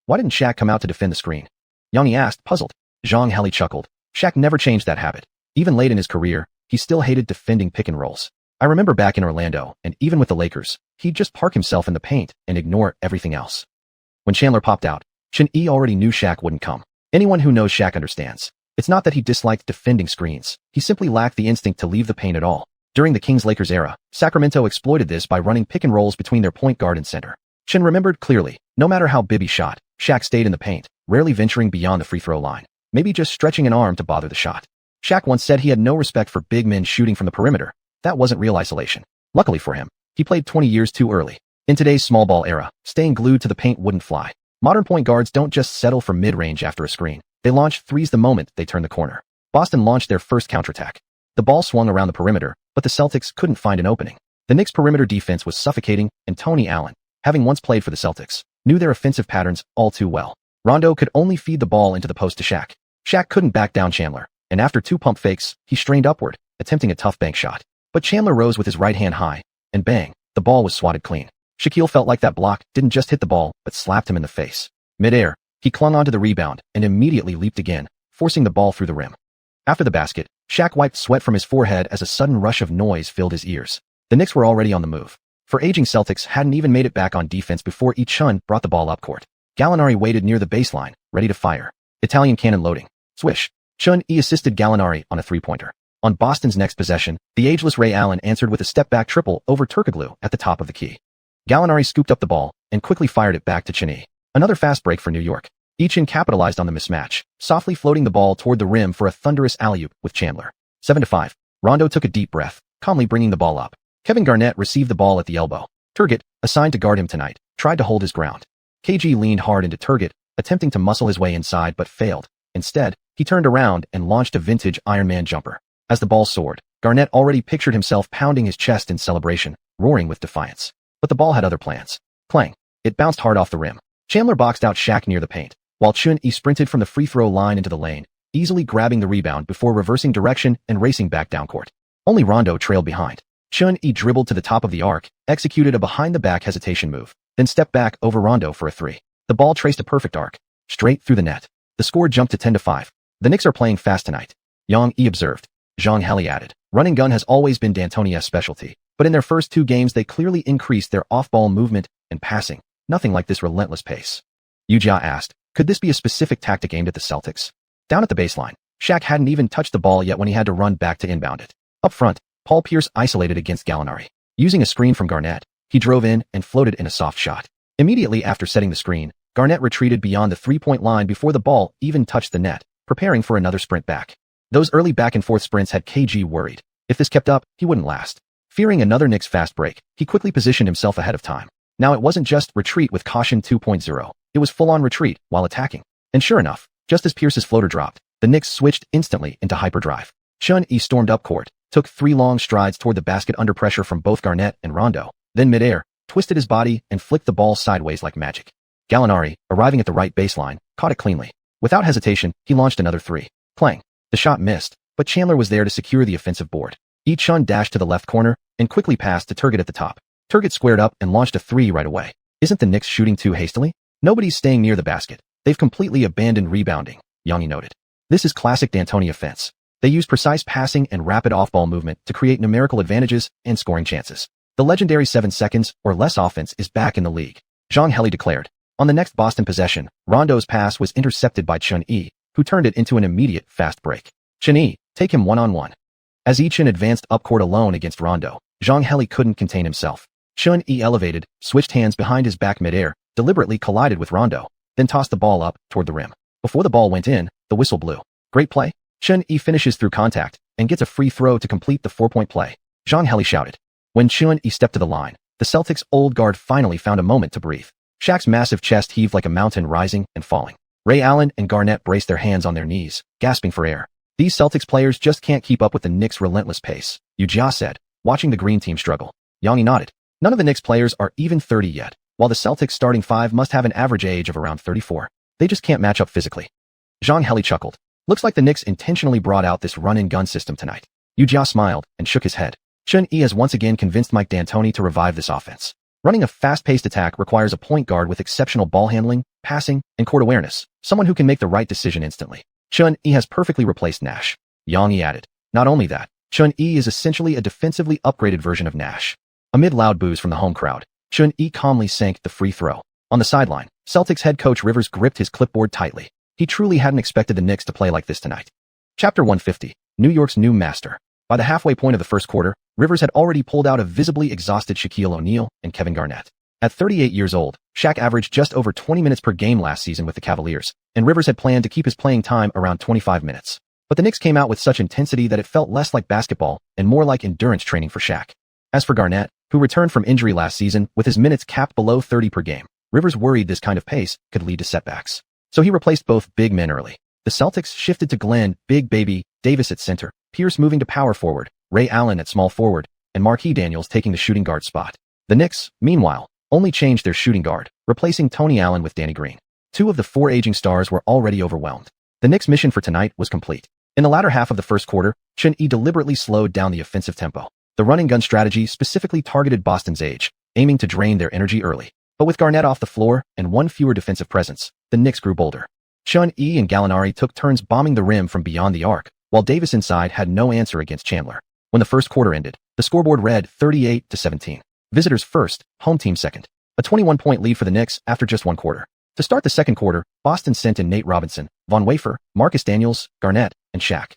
Why didn't Shaq come out to defend the screen? Yanni asked, puzzled. Zhang Heli chuckled. Shaq never changed that habit. Even late in his career, he still hated defending pick and rolls. I remember back in Orlando, and even with the Lakers, he'd just park himself in the paint and ignore everything else. When Chandler popped out, Xuanhuan already knew Shaq wouldn't come. Anyone who knows Shaq understands. It's not that he disliked defending screens. He simply lacked the instinct to leave the paint at all. During the Kings-Lakers era, Sacramento exploited this by running pick and rolls between their point guard and center. Xuanhuan remembered clearly, no matter how Bibby shot, Shaq stayed in the paint, rarely venturing beyond the free throw line, maybe just stretching an arm to bother the shot. Shaq once said he had no respect for big men shooting from the perimeter. That wasn't real isolation. Luckily for him, he played 20 years too early. In today's small ball era, staying glued to the paint wouldn't fly. Modern point guards don't just settle for mid-range after a screen. They launch threes the moment they turn the corner. Boston launched their first counterattack. The ball swung around the perimeter, but the Celtics couldn't find an opening. The Knicks' perimeter defense was suffocating, and Tony Allen, having once played for the Celtics, knew their offensive patterns all too well. Rondo could only feed the ball into the post to Shaq. Shaq couldn't back down Chandler, and after 2 pump fakes, he strained upward, attempting a tough bank shot. But Chandler rose with his right hand high, and bang, the ball was swatted clean. Shaquille felt like that block didn't just hit the ball, but slapped him in the face. Mid-air, he clung onto the rebound and immediately leaped again, forcing the ball through the rim. After the basket, Shaq wiped sweat from his forehead as a sudden rush of noise filled his ears. The Knicks were already on the move. For aging Celtics hadn't even made it back on defense before Xuanhuan brought the ball up court. Gallinari waited near the baseline, ready to fire. Italian cannon loading. Swish. Xuanhuan assisted Gallinari on a three-pointer. On Boston's next possession, the ageless Ray Allen answered with a step-back triple over Turkoglu at the top of the key. Gallinari scooped up the ball and quickly fired it back to Xuanhuan. Another fast break for New York. Xiuxian capitalized on the mismatch, softly floating the ball toward the rim for a thunderous alley-oop with Chandler. 7-5. Rondo took a deep breath, calmly bringing the ball up. Kevin Garnett received the ball at the elbow. Turgot, assigned to guard him tonight, tried to hold his ground. KG leaned hard into Turgot, attempting to muscle his way inside but failed. Instead, he turned around and launched a vintage Iron Man jumper. As the ball soared, Garnett already pictured himself pounding his chest in celebration, roaring with defiance. But the ball had other plans. Clang. It bounced hard off the rim. Chandler boxed out Shaq near the paint, while Xuanhuan sprinted from the free throw line into the lane, easily grabbing the rebound before reversing direction and racing back down court. Only Rondo trailed behind. Xuanhuan dribbled to the top of the arc, executed a behind-the-back hesitation move, then stepped back over Rondo for a three. The ball traced a perfect arc, straight through the net. The score jumped to 10-5. The Knicks are playing fast tonight. Yang observed. Zhang Heli added. Running gun has always been D'Antoni's specialty, but in their first 2 games they clearly increased their off-ball movement and passing. Nothing like this relentless pace. Xiuxia asked, could this be a specific tactic aimed at the Celtics? Down at the baseline, Shaq hadn't even touched the ball yet when he had to run back to inbound it. Up front, Paul Pierce isolated against Gallinari. Using a screen from Garnett, he drove in and floated in a soft shot. Immediately after setting the screen, Garnett retreated beyond the 3-point line before the ball even touched the net, preparing for another sprint back. Those early back-and-forth sprints had KG worried. If this kept up, he wouldn't last. Fearing another Knicks fast break, he quickly positioned himself ahead of time. Now it wasn't just retreat with caution 2.0, it was full-on retreat while attacking. And sure enough, just as Pierce's floater dropped, the Knicks switched instantly into hyperdrive. Xuanhuan stormed up court, took 3 long strides toward the basket under pressure from both Garnett and Rondo, then midair, twisted his body and flicked the ball sideways like magic. Gallinari, arriving at the right baseline, caught it cleanly. Without hesitation, he launched another 3. Clang. The shot missed, but Chandler was there to secure the offensive board. Xuan dashed to the left corner and quickly passed to Turgut at the top. Turgut squared up and launched a 3 right away. Isn't the Knicks shooting too hastily? Nobody's staying near the basket. They've completely abandoned rebounding, Yanni noted. This is classic D'Antoni offense. They use precise passing and rapid off-ball movement to create numerical advantages and scoring chances. The legendary 7 seconds or less offense is back in the league, Zhang Heli declared. On the next Boston possession, Rondo's pass was intercepted by Xuanhuan, who turned it into an immediate fast break. Xuanhuan, take him one-on-one. As Xiuxian advanced up court alone against Rondo, Zhang Heli couldn't contain himself. Xuanhuan elevated, switched hands behind his back midair, deliberately collided with Rondo, then tossed the ball up toward the rim. Before the ball went in, the whistle blew. Great play. Xuanhuan finishes through contact and gets a free throw to complete the 4-point play. Zhang Heli shouted. When Xuanhuan stepped to the line, the Celtics' old guard finally found a moment to breathe. Shaq's massive chest heaved like a mountain rising and falling. Ray Allen and Garnett braced their hands on their knees, gasping for air. These Celtics players just can't keep up with the Knicks' relentless pace, Xiuxia said, watching the green team struggle. Yanni nodded. None of the Knicks players are even 30 yet, while the Celtics' starting 5 must have an average age of around 34. They just can't match up physically. Zhang Heli chuckled. Looks like the Knicks intentionally brought out this run-and-gun system tonight. Xiuxia smiled and shook his head. Xuanhuan has once again convinced Mike D'Antoni to revive this offense. Running a fast-paced attack requires a point guard with exceptional ball handling, passing, and court awareness, someone who can make the right decision instantly. Xuanhuan has perfectly replaced Nash. Yang added. Not only that, Xuanhuan is essentially a defensively upgraded version of Nash. Amid loud boos from the home crowd, Xuanhuan calmly sank the free throw. On the sideline, Celtics head coach Rivers gripped his clipboard tightly. He truly hadn't expected the Knicks to play like this tonight. Chapter 150, New York's New Master. By the halfway point of the first quarter, Rivers had already pulled out a visibly exhausted Shaquille O'Neal and Kevin Garnett. At 38 years old, Shaq averaged just over 20 minutes per game last season with the Cavaliers, and Rivers had planned to keep his playing time around 25 minutes. But the Knicks came out with such intensity that it felt less like basketball and more like endurance training for Shaq. As for Garnett, who returned from injury last season with his minutes capped below 30 per game, Rivers worried this kind of pace could lead to setbacks. So he replaced both big men early. The Celtics shifted to Glenn, Big Baby, Davis at center, Pierce moving to power forward, Ray Allen at small forward, and Marquis Daniels taking the shooting guard spot. The Knicks, meanwhile, only changed their shooting guard, replacing Tony Allen with Danny Green. 2 of the 4 aging stars were already overwhelmed. The Knicks' mission for tonight was complete. In the latter half of the first quarter, Xuanhuan deliberately slowed down the offensive tempo. The running gun strategy specifically targeted Boston's age, aiming to drain their energy early. But with Garnett off the floor and 1 fewer defensive presence, the Knicks grew bolder. Xuanhuan and Gallinari took turns bombing the rim from beyond the arc, while Davis inside had no answer against Chandler. When the first quarter ended, the scoreboard read 38-17. Visitors first, home team second. A 21-point lead for the Knicks after just 1 quarter. To start the second quarter, Boston sent in Nate Robinson, Von Wafer, Marcus Daniels, Garnett, and Shaq.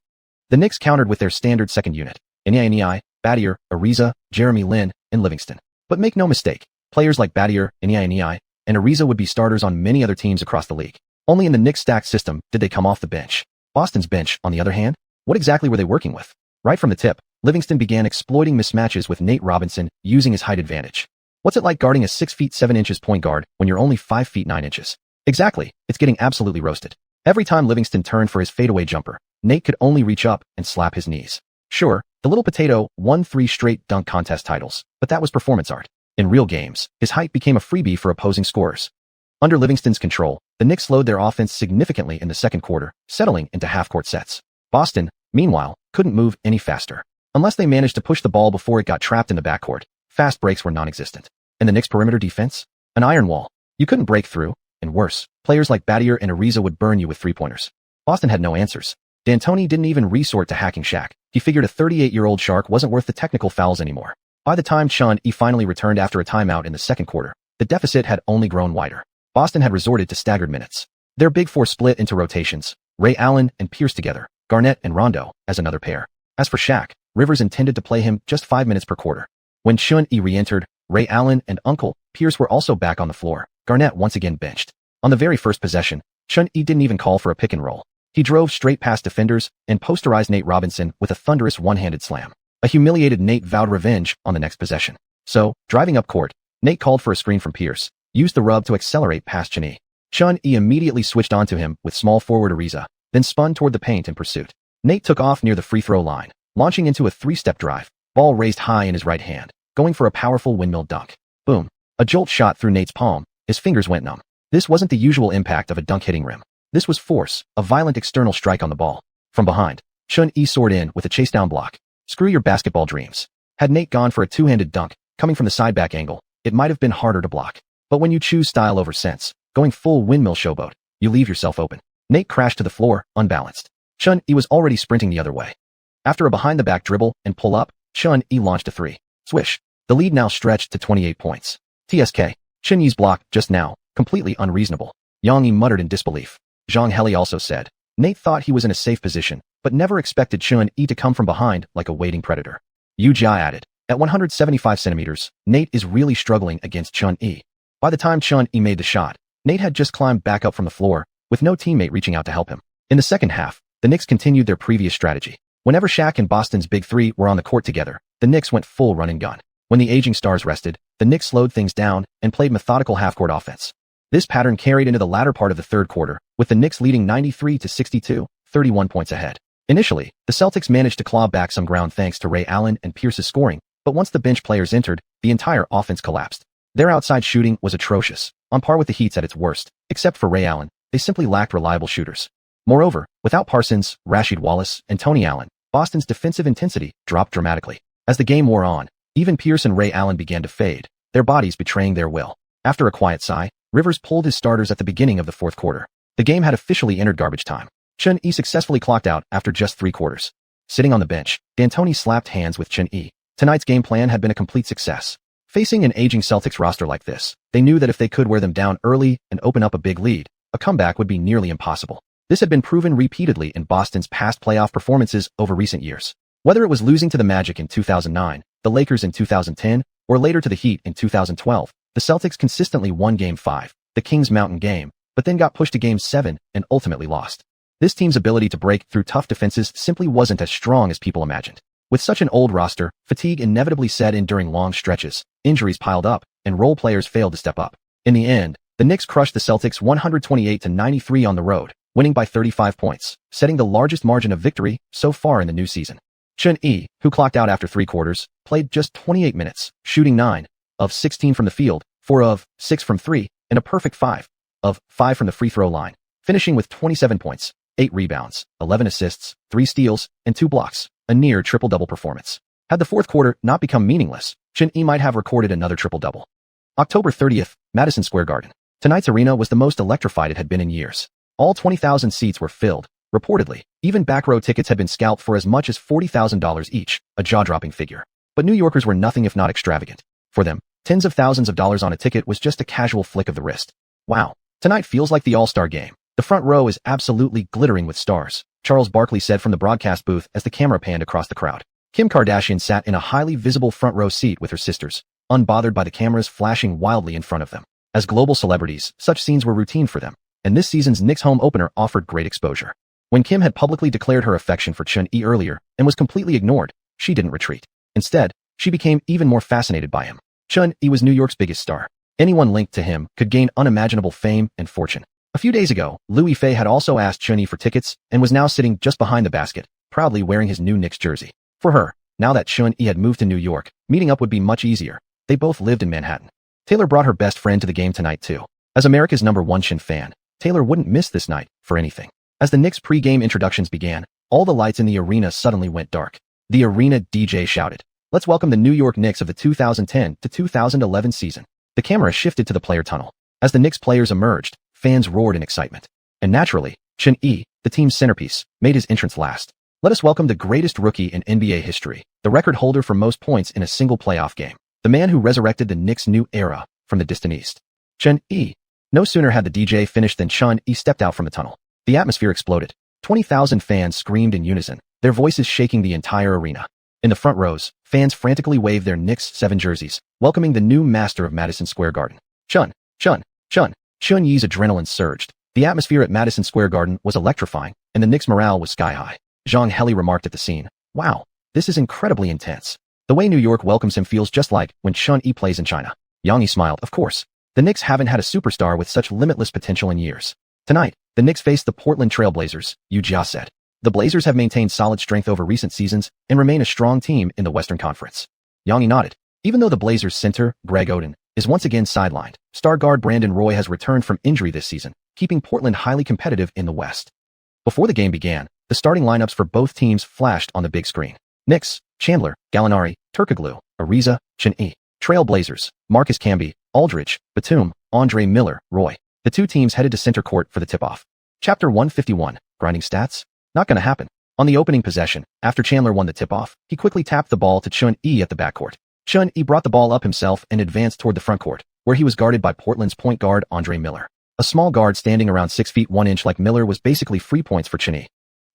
The Knicks countered with their standard second unit, Xianxia, Battier, Ariza, Jeremy Lin, and Livingston. But make no mistake, players like Battier, Xianxia, and Ariza would be starters on many other teams across the league. Only in the Knicks stacked system did they come off the bench. Boston's bench, on the other hand, what exactly were they working with? Right from the tip, Livingston began exploiting mismatches with Nate Robinson using his height advantage. What's it like guarding a 6 feet 7 inches point guard when you're only 5 feet 9 inches? Exactly, it's getting absolutely roasted. Every time Livingston turned for his fadeaway jumper, Nate could only reach up and slap his knees. Sure, the little potato won 3 straight dunk contest titles, but that was performance art. In real games, his height became a freebie for opposing scorers. Under Livingston's control, the Knicks slowed their offense significantly in the second quarter, settling into half-court sets. Boston, meanwhile, couldn't move any faster. Unless they managed to push the ball before it got trapped in the backcourt, fast breaks were non-existent. And the Knicks' perimeter defense? An iron wall. You couldn't break through, and worse, players like Battier and Ariza would burn you with 3-pointers. Boston had no answers. D'Antoni didn't even resort to hacking Shaq. He figured a 38-year-old shark wasn't worth the technical fouls anymore. By the time Xianxia finally returned after a timeout in the second quarter, the deficit had only grown wider. Boston had resorted to staggered minutes. Their big four split into rotations, Ray Allen and Pierce together, Garnett and Rondo as another pair. As for Shaq, Rivers intended to play him just 5 minutes per quarter. When Xianxia re-entered, Ray Allen and Uncle Pierce were also back on the floor. Garnett once again benched. On the very first possession, Xianxia didn't even call for a pick and roll. He drove straight past defenders and posterized Nate Robinson with a thunderous one-handed slam. A humiliated Nate vowed revenge on the next possession. So, driving up court, Nate called for a screen from Pierce, used the rub to accelerate past Xianxia. Xianxia immediately switched onto him with small forward Ariza, then spun toward the paint in pursuit. Nate took off near the free throw line, launching into a three-step drive, ball raised high in his right hand, going for a powerful windmill dunk. Boom. A jolt shot through Nate's palm, his fingers went numb. This wasn't the usual impact of a dunk hitting rim. This was force, a violent external strike on the ball. From behind, Xianxia soared in with a chase-down block. Screw your basketball dreams. Had Nate gone for a two-handed dunk, coming from the side-back angle, it might have been harder to block. But when you choose style over sense, going full windmill showboat, you leave yourself open. Nate crashed to the floor, unbalanced. Xianxia was already sprinting the other way. After a behind-the-back dribble and pull-up, Xianxia launched a three. Swish. The lead now stretched to 28 points. TSK. Xianxia's block, just now, completely unreasonable. Yang Yi muttered in disbelief. Zhang Heli also said. Nate thought he was in a safe position, but never expected Xianxia to come from behind like a waiting predator. Yu Jia added. At 175 centimeters, Nate is really struggling against Xianxia. By the time Xianxia made the shot, Nate had just climbed back up from the floor, with no teammate reaching out to help him. In the second half, the Knicks continued their previous strategy. Whenever Shaq and Boston's big three were on the court together, the Knicks went full run and gun. When the aging stars rested, the Knicks slowed things down and played methodical half-court offense. This pattern carried into the latter part of the third quarter, with the Knicks leading 93-62, 31 points ahead. Initially, the Celtics managed to claw back some ground thanks to Ray Allen and Pierce's scoring, but once the bench players entered, the entire offense collapsed. Their outside shooting was atrocious, on par with the Heat's at its worst. Except for Ray Allen, they simply lacked reliable shooters. Moreover, without Parsons, Rasheed Wallace, and Tony Allen, Boston's defensive intensity dropped dramatically. As the game wore on, even Pierce and Ray Allen began to fade, their bodies betraying their will. After a quiet sigh, Rivers pulled his starters at the beginning of the fourth quarter. The game had officially entered garbage time. Xianxia successfully clocked out after just 3 quarters. Sitting on the bench, D'Antoni slapped hands with Xianxia. Tonight's game plan had been a complete success. Facing an aging Celtics roster like this, they knew that if they could wear them down early and open up a big lead, a comeback would be nearly impossible. This had been proven repeatedly in Boston's past playoff performances over recent years. Whether it was losing to the Magic in 2009, the Lakers in 2010, or later to the Heat in 2012, the Celtics consistently won Game 5, the Kings Mountain game, but then got pushed to Game 7 and ultimately lost. This team's ability to break through tough defenses simply wasn't as strong as people imagined. With such an old roster, fatigue inevitably set in during long stretches, injuries piled up, and role players failed to step up. In the end, the Knicks crushed the Celtics 128-93 on the road, winning by 35 points, setting the largest margin of victory so far in the new season. Xianxia, who clocked out after 3 quarters, played just 28 minutes, shooting 9 of 16 from the field, 4 of 6 from 3, and a perfect 5 of 5 from the free throw line, finishing with 27 points, 8 rebounds, 11 assists, 3 steals, and 2 blocks, a near triple-double performance. Had the fourth quarter not become meaningless, Xianxia might have recorded another triple-double. October 30th, Madison Square Garden. Tonight's arena was the most electrified it had been in years. All 20,000 seats were filled. Reportedly, even back row tickets had been scalped for as much as $40,000 each, a jaw-dropping figure. But New Yorkers were nothing if not extravagant. For them, tens of thousands of dollars on a ticket was just a casual flick of the wrist. Wow, tonight feels like the All-Star game. The front row is absolutely glittering with stars, Charles Barkley said from the broadcast booth as the camera panned across the crowd. Kim Kardashian sat in a highly visible front row seat with her sisters, unbothered by the cameras flashing wildly in front of them. As global celebrities, such scenes were routine for them, and this season's Knicks home opener offered great exposure. When Kim had publicly declared her affection for Xianxia earlier and was completely ignored, she didn't retreat. Instead, she became even more fascinated by him. Xianxia was New York's biggest star. Anyone linked to him could gain unimaginable fame and fortune. A few days ago, Louis Fay had also asked Xianxia for tickets and was now sitting just behind the basket, proudly wearing his new Knicks jersey. For her, now that Xianxia had moved to New York, meeting up would be much easier. They both lived in Manhattan. Taylor brought her best friend to the game tonight too. As America's #1 Shin fan, Taylor wouldn't miss this night for anything. As the Knicks pre-game introductions began, all the lights in the arena suddenly went dark. The arena DJ shouted, "Let's welcome the New York Knicks of the 2010 to 2011 season." The camera shifted to the player tunnel. As the Knicks players emerged, fans roared in excitement. And naturally, Xianxia, the team's centerpiece, made his entrance last. Let us welcome the greatest rookie in NBA history, the record holder for most points in a single playoff game, the man who resurrected the Knicks' new era from the distant east. Xian. No sooner had the DJ finished than Xian stepped out from the tunnel. The atmosphere exploded. 20,000 fans screamed in unison, their voices shaking the entire arena. In the front rows, fans frantically waved their Knicks 7 jerseys, welcoming the new master of Madison Square Garden. Xian. Xian's adrenaline surged. The atmosphere at Madison Square Garden was electrifying, and the Knicks' morale was sky high. Xianxia remarked at the scene, "Wow, this is incredibly intense. The way New York welcomes him feels just like when Xian plays in China." Yang smiled, "Of course. The Knicks haven't had a superstar with such limitless potential in years." Tonight, the Knicks faced the Portland Trail Blazers, Wuxia said. The Blazers have maintained solid strength over recent seasons and remain a strong team in the Western Conference. Yang nodded. Even though the Blazers' center, Greg Oden, is once again sidelined, star guard Brandon Roy has returned from injury this season, keeping Portland highly competitive in the West. Before the game began, the starting lineups for both teams flashed on the big screen. Knicks, Chandler, Gallinari, Turkoglu, Ariza, Chen. Trail Blazers, Marcus Camby, Aldridge, Batum, Andre Miller, Roy. The two teams headed to center court for the tip-off. Chapter 151, Grinding Stats? Not gonna happen. On the opening possession, after Chandler won the tip-off, he quickly tapped the ball to Chen at the backcourt. Chen brought the ball up himself and advanced toward the front court, where he was guarded by Portland's point guard Andre Miller. A small guard standing around 6 feet 1 inch like Miller was basically free points for Chen.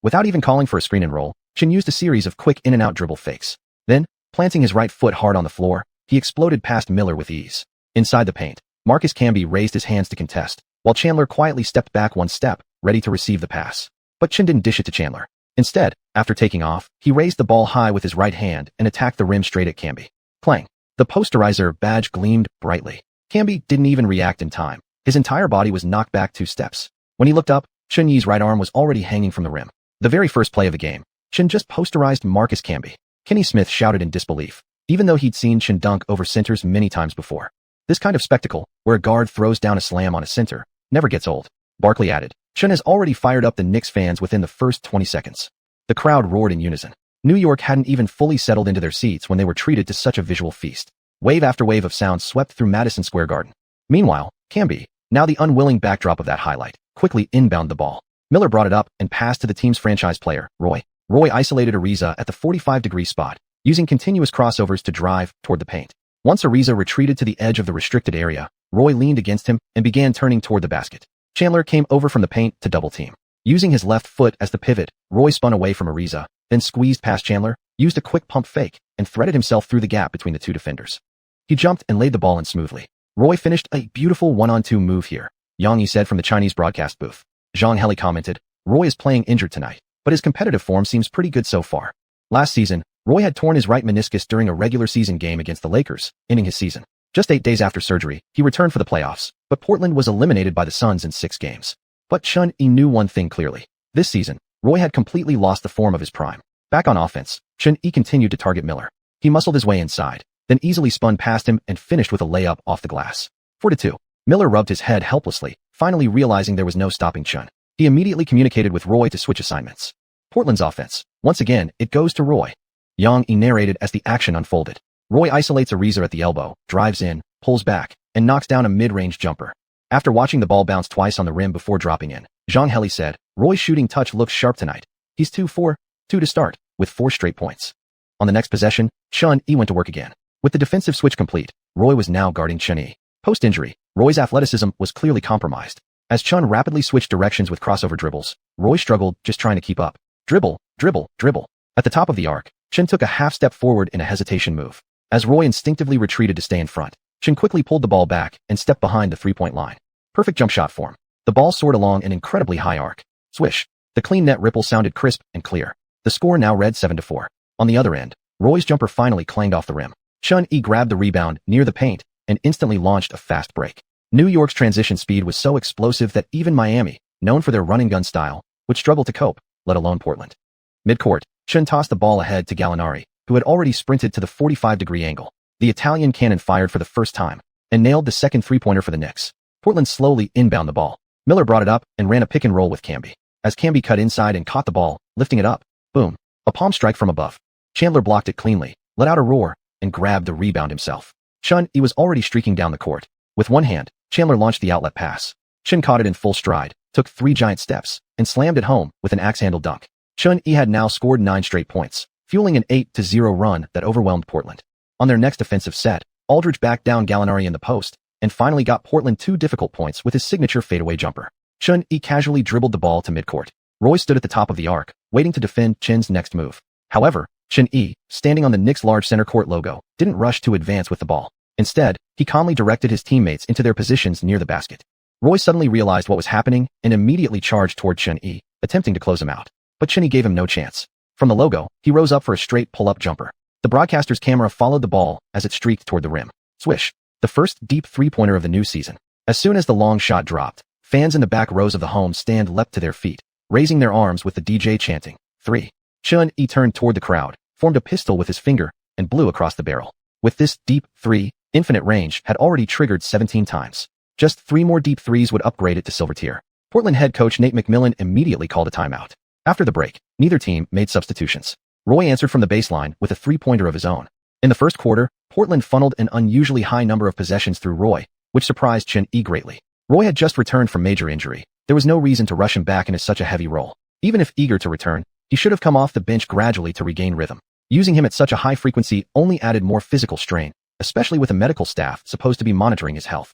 Without even calling for a screen and roll, Chen used a series of quick in-and-out dribble fakes. Then, planting his right foot hard on the floor, he exploded past Miller with ease. Inside the paint, Marcus Camby raised his hands to contest, while Chandler quietly stepped back 1 step, ready to receive the pass. But Chen didn't dish it to Chandler. Instead, after taking off, he raised the ball high with his right hand and attacked the rim straight at Camby. Clang. The Posterizer badge gleamed brightly. Camby didn't even react in time. His entire body was knocked back 2 steps. When he looked up, Chen's right arm was already hanging from the rim. The very first play of the game, Chen just posterized Marcus Camby. Kenny Smith shouted in disbelief, even though he'd seen Chen dunk over centers many times before. This kind of spectacle, where a guard throws down a slam on a center, never gets old. Barkley added, Chen has already fired up the Knicks fans within the first 20 seconds. The crowd roared in unison. New York hadn't even fully settled into their seats when they were treated to such a visual feast. Wave after wave of sound swept through Madison Square Garden. Meanwhile, Camby, now the unwilling backdrop of that highlight, quickly inbounded the ball. Miller brought it up and passed to the team's franchise player, Roy. Roy isolated Ariza at the 45-degree spot, using continuous crossovers to drive toward the paint. Once Ariza retreated to the edge of the restricted area, Roy leaned against him and began turning toward the basket. Chandler came over from the paint to double team. Using his left foot as the pivot, Roy spun away from Ariza, then squeezed past Chandler, used a quick pump fake, and threaded himself through the gap between the two defenders. He jumped and laid the ball in smoothly. Roy finished a beautiful 1-on-2 move here, Yang said from the Chinese broadcast booth. Zhang Heli commented, Roy is playing injured tonight, but his competitive form seems pretty good so far. Last season, Roy had torn his right meniscus during a regular season game against the Lakers, ending his season. Just 8 days after surgery, he returned for the playoffs, but Portland was eliminated by the Suns in 6 games. But Chen knew one thing clearly. This season, Roy had completely lost the form of his prime. Back on offense, Chen continued to target Miller. He muscled his way inside, then easily spun past him and finished with a layup off the glass. 4-2. Miller rubbed his head helplessly, finally realizing there was no stopping Chen. He immediately communicated with Roy to switch assignments. Portland's offense. Once again, it goes to Roy. Yang narrated as the action unfolded. Roy isolates Ariza at the elbow, drives in, pulls back, and knocks down a mid-range jumper. After watching the ball bounce twice on the rim before dropping in, Zhang Heli said, Roy's shooting touch looks sharp tonight. He's 2-for-2 to start, with 4 straight points. On the next possession, Chen went to work again. With the defensive switch complete, Roy was now guarding Chen. Post-injury, Roy's athleticism was clearly compromised. As Chen rapidly switched directions with crossover dribbles, Roy struggled just trying to keep up. Dribble, dribble, dribble. At the top of the arc, Chen took a half step forward in a hesitation move. As Roy instinctively retreated to stay in front, Chen quickly pulled the ball back and stepped behind the 3-point line. Perfect jump shot form. The ball soared along an incredibly high arc. Swish. The clean net ripple sounded crisp and clear. The score now read 7-4. On the other end, Roy's jumper finally clanged off the rim. Chen grabbed the rebound near the paint and instantly launched a fast break. New York's transition speed was so explosive that even Miami, known for their run-and-gun style, would struggle to cope, let alone Portland. Mid-court, Chen tossed the ball ahead to Gallinari, who had already sprinted to the 45-degree angle. The Italian cannon fired for the first time and nailed the second 3-pointer for the Knicks. Portland slowly inbound the ball. Miller brought it up and ran a pick and roll with Camby. As Camby cut inside and caught the ball, lifting it up, boom, a palm strike from above. Chandler blocked it cleanly, let out a roar, and grabbed the rebound himself. Chen was already streaking down the court. With one hand, Chandler launched the outlet pass. Chen caught it in full stride, took 3 giant steps, and and slammed it home with an axe-handle dunk. Xuan-yi had now scored 9 straight points, fueling an 8-0 run that overwhelmed Portland. On their next offensive set, Aldridge backed down Gallinari in the post and finally got Portland 2 difficult points with his signature fadeaway jumper. Xuan-yi casually dribbled the ball to midcourt. Roy stood at the top of the arc, waiting to defend Chen's next move. However, Xuan-yi, standing on the Knicks' large center court logo, didn't rush to advance with the ball. Instead, he calmly directed his teammates into their positions near the basket. Roy suddenly realized what was happening and immediately charged toward Xuan-yi, attempting to close him out. But Xuan-yi gave him no chance. From the logo, he rose up for a straight pull-up jumper. The broadcaster's camera followed the ball as it streaked toward the rim. Swish! The first deep three-pointer of the new season. As soon as the long shot dropped, fans in the back rows of the home stand leapt to their feet, raising their arms with the DJ chanting, 3. Xuan-yi turned toward the crowd, formed a pistol with his finger, and blew across the barrel. With this deep three, infinite range had already triggered 17 times. Just 3 more deep threes would upgrade it to silver tier. Portland head coach Nate McMillan immediately called a timeout. After the break, neither team made substitutions. Roy answered from the baseline with a three-pointer of his own. In the first quarter, Portland funneled an unusually high number of possessions through Roy, which surprised Xuan-yi greatly. Roy had just returned from major injury. There was no reason to rush him back into such a heavy role. Even if eager to return, he should have come off the bench gradually to regain rhythm. Using him at such a high frequency only added more physical strain, especially with a medical staff supposed to be monitoring his health.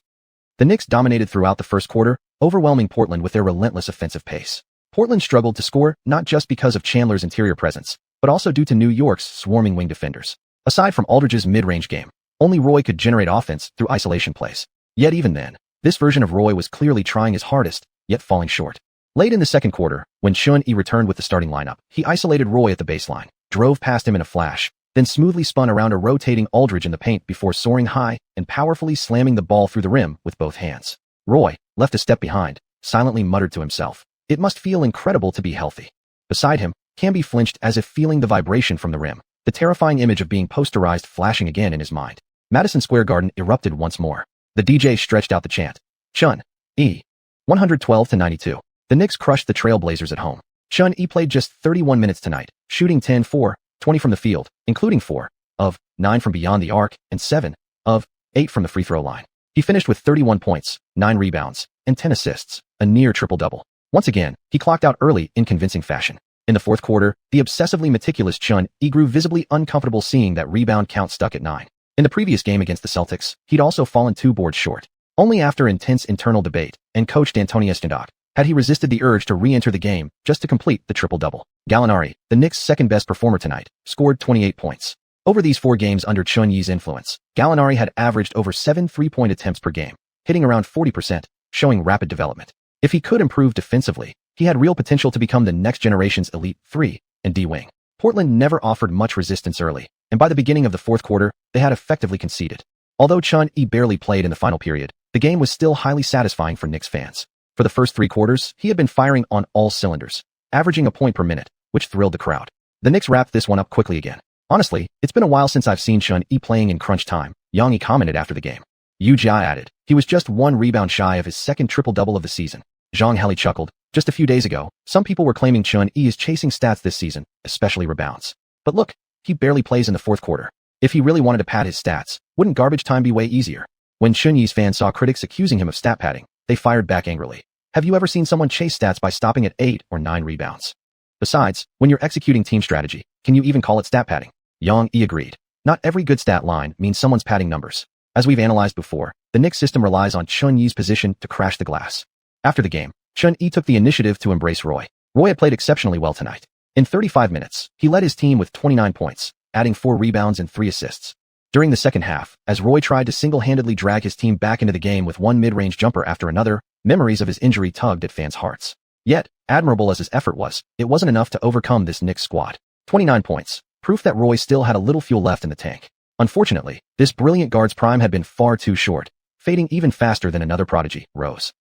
The Knicks dominated throughout the first quarter, overwhelming Portland with their relentless offensive pace. Portland struggled to score not just because of Chandler's interior presence, but also due to New York's swarming wing defenders. Aside from Aldridge's mid-range game, only Roy could generate offense through isolation plays. Yet even then, this version of Roy was clearly trying his hardest, yet falling short. Late in the second quarter, when Xuan-yi returned with the starting lineup, he isolated Roy at the baseline, drove past him in a flash, then smoothly spun around a rotating Aldridge in the paint before soaring high and powerfully slamming the ball through the rim with both hands. Roy, left a step behind, silently muttered to himself, "It must feel incredible to be healthy." Beside him, Camby flinched as if feeling the vibration from the rim, the terrifying image of being posterized flashing again in his mind. Madison Square Garden erupted once more. The DJ stretched out the chant. Xuan-yi. 112-92. The Knicks crushed the Trailblazers at home. Xuan-yi played just 31 minutes tonight, shooting 10-4, 20 from the field, including 4 of 9 from beyond the arc and 7 of 8 from the free throw line. He finished with 31 points, 9 rebounds, and 10 assists, a near triple-double. Once again, he clocked out early in convincing fashion. In the fourth quarter, the obsessively meticulous Xuan-yi grew visibly uncomfortable seeing that rebound count stuck at 9. In the previous game against the Celtics, he'd also fallen 2 boards short. Only after intense internal debate and coach D'Antoni Estendoc had he resisted the urge to re-enter the game just to complete the triple-double. Gallinari, the Knicks' second-best performer tonight, scored 28 points. Over these 4 games under Xuan-yi's influence, Gallinari had averaged over 7 3-point attempts per game, hitting around 40%, showing rapid development. If he could improve defensively, he had real potential to become the next generation's elite 3 and D wing. Portland never offered much resistance early, and by the beginning of the fourth quarter, they had effectively conceded. Although Xuan-yi barely played in the final period, the game was still highly satisfying for Knicks fans. For the first 3 quarters, he had been firing on all cylinders, averaging a point per minute, which thrilled the crowd. The Knicks wrapped this one up quickly again. "Honestly, it's been a while since I've seen Xuan-yi playing in crunch time," Yang commented after the game. Xiuxian added, "He was just 1 rebound shy of his second triple-double of the season." Zhang Heli chuckled. "Just a few days ago, some people were claiming Xuan-yi is chasing stats this season, especially rebounds. But look, he barely plays in the fourth quarter. If he really wanted to pad his stats, wouldn't garbage time be way easier?" When Xuan-yi's fans saw critics accusing him of stat padding, they fired back angrily. "Have you ever seen someone chase stats by stopping at 8 or 9 rebounds? Besides, when you're executing team strategy, can you even call it stat padding?" Yang agreed. "Not every good stat line means someone's padding numbers. As we've analyzed before, the Knicks system relies on Xuan-yi's position to crash the glass." After the game, Xuan-yi took the initiative to embrace Roy. Roy had played exceptionally well tonight. In 35 minutes, he led his team with 29 points, adding 4 rebounds and 3 assists. During the second half, as Roy tried to single-handedly drag his team back into the game with one mid-range jumper after another, memories of his injury tugged at fans' hearts. Yet, admirable as his effort was, it wasn't enough to overcome this Knicks squad. 29 points, proof that Roy still had a little fuel left in the tank. Unfortunately, this brilliant guard's prime had been far too short, fading even faster than another prodigy, Rose.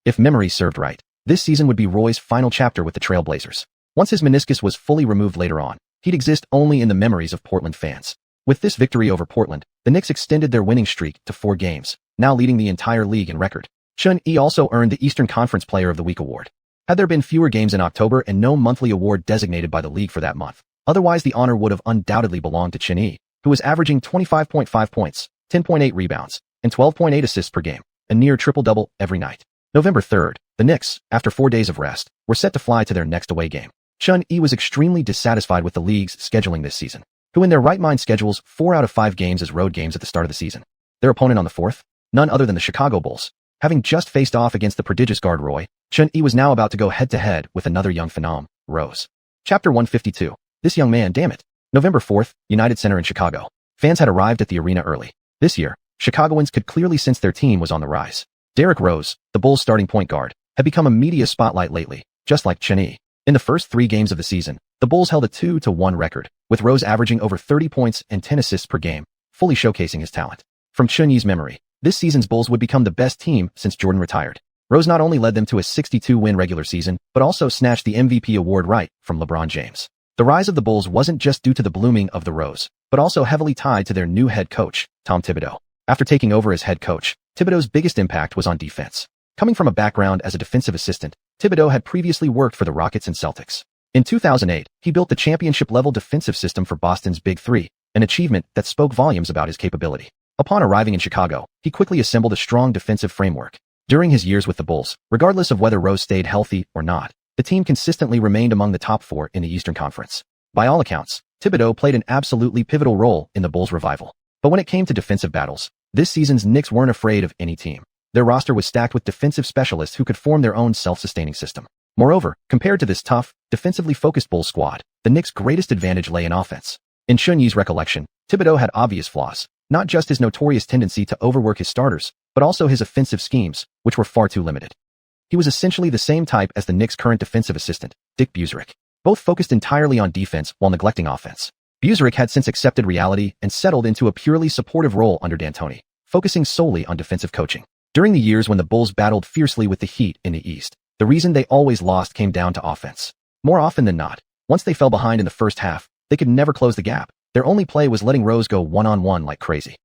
If memory served right, this season would be Roy's final chapter with the Trailblazers. Once his meniscus was fully removed later on, he'd exist only in the memories of Portland fans. With this victory over Portland, the Knicks extended their winning streak to 4 games, now leading the entire league in record. Xuan-yi also earned the Eastern Conference Player of the Week award. Had there been fewer games in October and no monthly award designated by the league for that month, otherwise the honor would have undoubtedly belonged to Xuan-yi, who was averaging 25.5 points, 10.8 rebounds, and 12.8 assists per game, a near triple-double every night. November 3rd, The Knicks, after 4 days of rest, were set to fly to their next away game. Xuanhuan was extremely dissatisfied with the league's scheduling this season, who in their right mind schedules 4 out of 5 games as road games at the start of the season. Their opponent on the 4th? None other than the Chicago Bulls. Having just faced off against the prodigious guard Roy, Xuanhuan was now about to go head-to-head with another young phenom, Rose. Chapter 152. This young man, damn it. November 4th, United Center in Chicago. Fans had arrived at the arena early. This year, Chicagoans could clearly sense their team was on the rise. Derrick Rose, the Bulls' starting point guard, had become a media spotlight lately, just like Xuanhuan. In the first 3 games of the season, the Bulls held a 2-1 record, with Rose averaging over 30 points and 10 assists per game, fully showcasing his talent. From Xuanhuan's memory, this season's Bulls would become the best team since Jordan retired. Rose not only led them to a 62-win regular season, but also snatched the MVP award right from LeBron James. The rise of the Bulls wasn't just due to the blooming of the Rose, but also heavily tied to their new head coach, Tom Thibodeau. After taking over as head coach, Thibodeau's biggest impact was on defense. Coming from a background as a defensive assistant, Thibodeau had previously worked for the Rockets and Celtics. In 2008, he built the championship-level defensive system for Boston's Big Three, an achievement that spoke volumes about his capability. Upon arriving in Chicago, he quickly assembled a strong defensive framework. During his years with the Bulls, regardless of whether Rose stayed healthy or not, the team consistently remained among the top 4 in the Eastern Conference. By all accounts, Thibodeau played an absolutely pivotal role in the Bulls' revival. But when it came to defensive battles, this season's Knicks weren't afraid of any team. Their roster was stacked with defensive specialists who could form their own self-sustaining system. Moreover, compared to this tough, defensively focused Bulls squad, the Knicks' greatest advantage lay in offense. In Xuanhuan's recollection, Thibodeau had obvious flaws, not just his notorious tendency to overwork his starters, but also his offensive schemes, which were far too limited. He was essentially the same type as the Knicks' current defensive assistant, Dick Buszrik. Both focused entirely on defense while neglecting offense. Buszrik had since accepted reality and settled into a purely supportive role under D'Antoni, focusing solely on defensive coaching. During the years when the Bulls battled fiercely with the Heat in the East, the reason they always lost came down to offense. More often than not, once they fell behind in the first half, they could never close the gap. Their only play was letting Rose go one-on-one like crazy.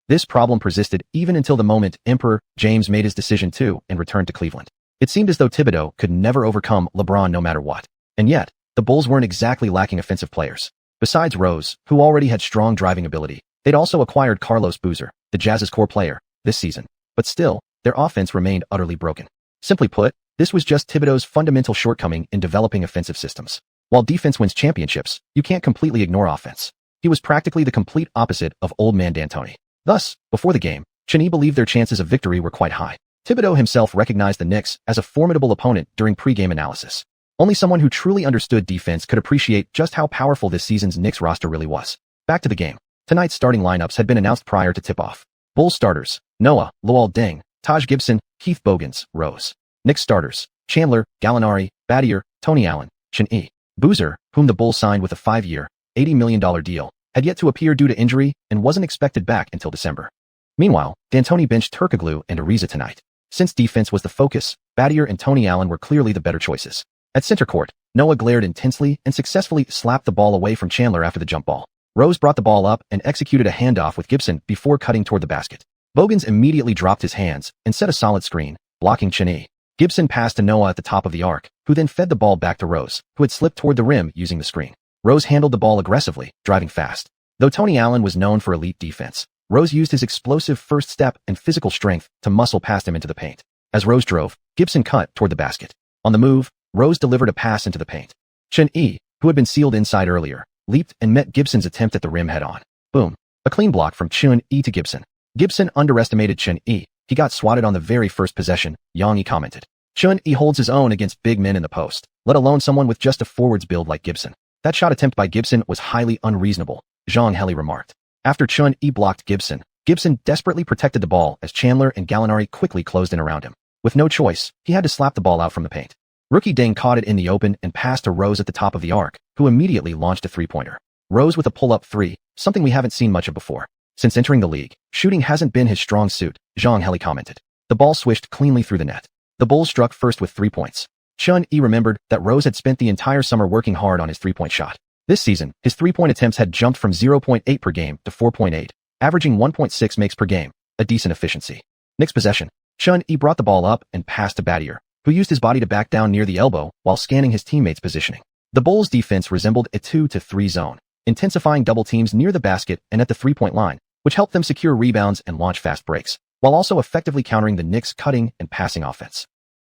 This problem persisted even until the moment Emperor James made his decision to and returned to Cleveland. It seemed as though Thibodeau could never overcome LeBron no matter what. And yet, the Bulls weren't exactly lacking offensive players. Besides Rose, who already had strong driving ability, they'd also acquired Carlos Boozer, the Jazz's core player, this season. But still, their offense remained utterly broken. Simply put, this was just Thibodeau's fundamental shortcoming in developing offensive systems. While defense wins championships, you can't completely ignore offense. He was practically the complete opposite of old man D'Antoni. Thus, before the game, Xuanhuan believed their chances of victory were quite high. Thibodeau himself recognized the Knicks as a formidable opponent during pre-game analysis. Only someone who truly understood defense could appreciate just how powerful this season's Knicks roster really was. Back to the game. Tonight's starting lineups had been announced prior to tip-off. Bulls starters: Noah, Luol Deng, Taj Gibson, Keith Bogans, Rose. Knicks starters: Chandler, Gallinari, Battier, Tony Allen, Xuanhuan. Boozer, whom the Bulls signed with a 5-year, $80 million deal, had yet to appear due to injury and wasn't expected back until December. Meanwhile, D'Antoni benched Turkoglu and Ariza tonight. Since defense was the focus, Battier and Tony Allen were clearly the better choices. At center court, Noah glared intensely and successfully slapped the ball away from Chandler after the jump ball. Rose brought the ball up and executed a handoff with Gibson before cutting toward the basket. Bogans immediately dropped his hands and set a solid screen, blocking Xuanhuan. Gibson passed to Noah at the top of the arc, who then fed the ball back to Rose, who had slipped toward the rim using the screen. Rose handled the ball aggressively, driving fast. Though Tony Allen was known for elite defense, Rose used his explosive first step and physical strength to muscle past him into the paint. As Rose drove, Gibson cut toward the basket. On the move, Rose delivered a pass into the paint. Xuanhuan, who had been sealed inside earlier, leaped and met Gibson's attempt at the rim head-on. Boom. A clean block from Xuanhuan to Gibson. Gibson underestimated Xuanhuan. He got swatted on the very first possession, Yang commented. Xuanhuan holds his own against big men in the post, let alone someone with just a forwards build like Gibson. That shot attempt by Gibson was highly unreasonable, Zhang Heli remarked. After Xuanhuan blocked Gibson, Gibson desperately protected the ball as Chandler and Gallinari quickly closed in around him. With no choice, he had to slap the ball out from the paint. Rookie Deng caught it in the open and passed to Rose at the top of the arc, who immediately launched a three-pointer. Rose with a pull-up three, something we haven't seen much of before. Since entering the league, shooting hasn't been his strong suit, Zhang Heli commented. The ball swished cleanly through the net. The Bulls struck first with 3 points. Xuanhuan remembered that Rose had spent the entire summer working hard on his three-point shot. This season, his three-point attempts had jumped from 0.8 per game to 4.8, averaging 1.6 makes per game, a decent efficiency. Next possession, Xuanhuan brought the ball up and passed to Battier, who used his body to back down near the elbow while scanning his teammates' positioning. The Bulls' defense resembled a 2-3 zone, intensifying double teams near the basket and at the three-point line, which helped them secure rebounds and launch fast breaks, while also effectively countering the Knicks' cutting and passing offense.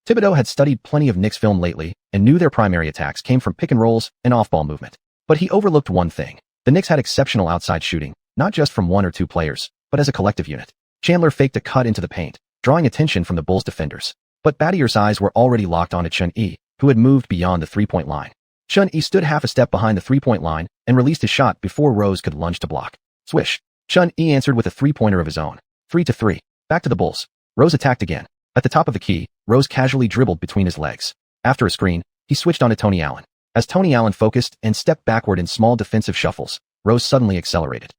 Thibodeau had studied plenty of Knicks film lately and knew their primary attacks came from pick and rolls and off-ball movement. But he overlooked one thing. The Knicks had exceptional outside shooting, not just from one or two players, but as a collective unit. Chandler faked a cut into the paint, drawing attention from the Bulls defenders. But Battier's eyes were already locked on Xuanhuan, who had moved beyond the three-point line. Xuanhuan stood half a step behind the three-point line and released his shot before Rose could lunge to block. Swish. Xuanhuan answered with a three-pointer of his own. 3-3. Back to the Bulls. Rose attacked again. At the top of the key, Rose casually dribbled between his legs. After a screen, he switched onto Tony Allen. As Tony Allen focused and stepped backward in small defensive shuffles, Rose suddenly accelerated.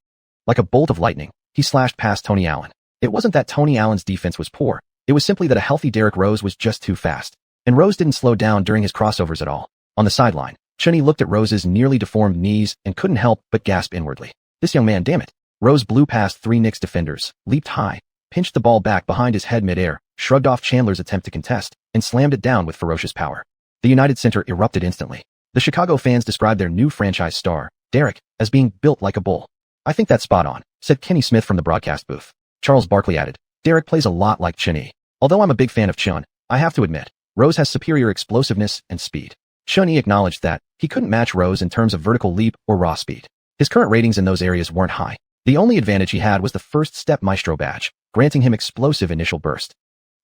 Like a bolt of lightning, he slashed past Tony Allen. It wasn't that Tony Allen's defense was poor. It was simply that a healthy Derrick Rose was just too fast. And Rose didn't slow down during his crossovers at all. On the sideline, Xuanhuan looked at Rose's nearly deformed knees and couldn't help but gasp inwardly. This young man, damn it. Rose blew past three Knicks defenders, leaped high, pinched the ball back behind his head midair, shrugged off Chandler's attempt to contest, and slammed it down with ferocious power. The United Center erupted instantly. The Chicago fans described their new franchise star, Derrick, as being built like a bull. I think that's spot on, said Kenny Smith from the broadcast booth. Charles Barkley added, Derrick plays a lot like Xuanhuan. Although I'm a big fan of Xuan, I have to admit, Rose has superior explosiveness and speed. Xuanhuan acknowledged that he couldn't match Rose in terms of vertical leap or raw speed. His current ratings in those areas weren't high. The only advantage he had was the first step maestro badge, granting him explosive initial burst.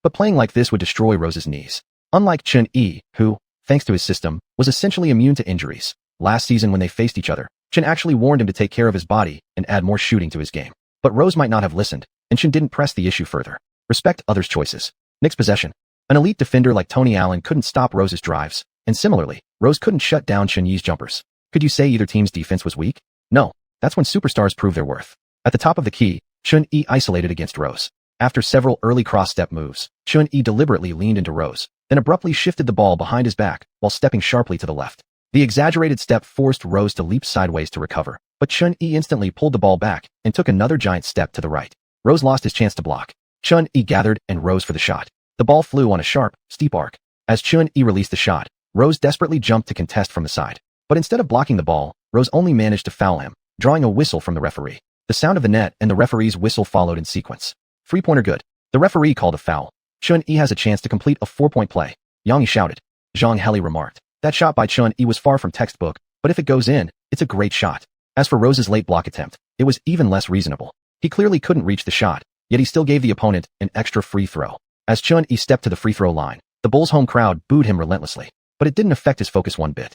But playing like this would destroy Rose's knees. Unlike Xuanhuan, who, thanks to his system, was essentially immune to injuries. Last season when they faced each other, Xuan actually warned him to take care of his body and add more shooting to his game. But Rose might not have listened, and Xuan didn't press the issue further. Respect others' choices. Knicks possession. An elite defender like Tony Allen couldn't stop Rose's drives, and similarly, Rose couldn't shut down Xuanhuan's jumpers. Could you say either team's defense was weak? No. That's when superstars prove their worth. At the top of the key, Xuanhuan isolated against Rose. After several early cross-step moves, Xuanhuan deliberately leaned into Rose, then abruptly shifted the ball behind his back while stepping sharply to the left. The exaggerated step forced Rose to leap sideways to recover, but Xuanhuan instantly pulled the ball back and took another giant step to the right. Rose lost his chance to block. Xuanhuan gathered and rose for the shot. The ball flew on a sharp, steep arc. As Xuanhuan released the shot, Rose desperately jumped to contest from the side. But instead of blocking the ball, Rose only managed to foul him, drawing a whistle from the referee. The sound of the net and the referee's whistle followed in sequence. Three-pointer good. The referee called a foul. Xuanhuan has a chance to complete a four-point play. Xianxia shouted. Zhang Heli remarked. That shot by Xuanhuan was far from textbook, but if it goes in, it's a great shot. As for Rose's late block attempt, it was even less reasonable. He clearly couldn't reach the shot, yet he still gave the opponent an extra free throw. As Xuanhuan stepped to the free throw line, the Bulls' home crowd booed him relentlessly, but it didn't affect his focus one bit.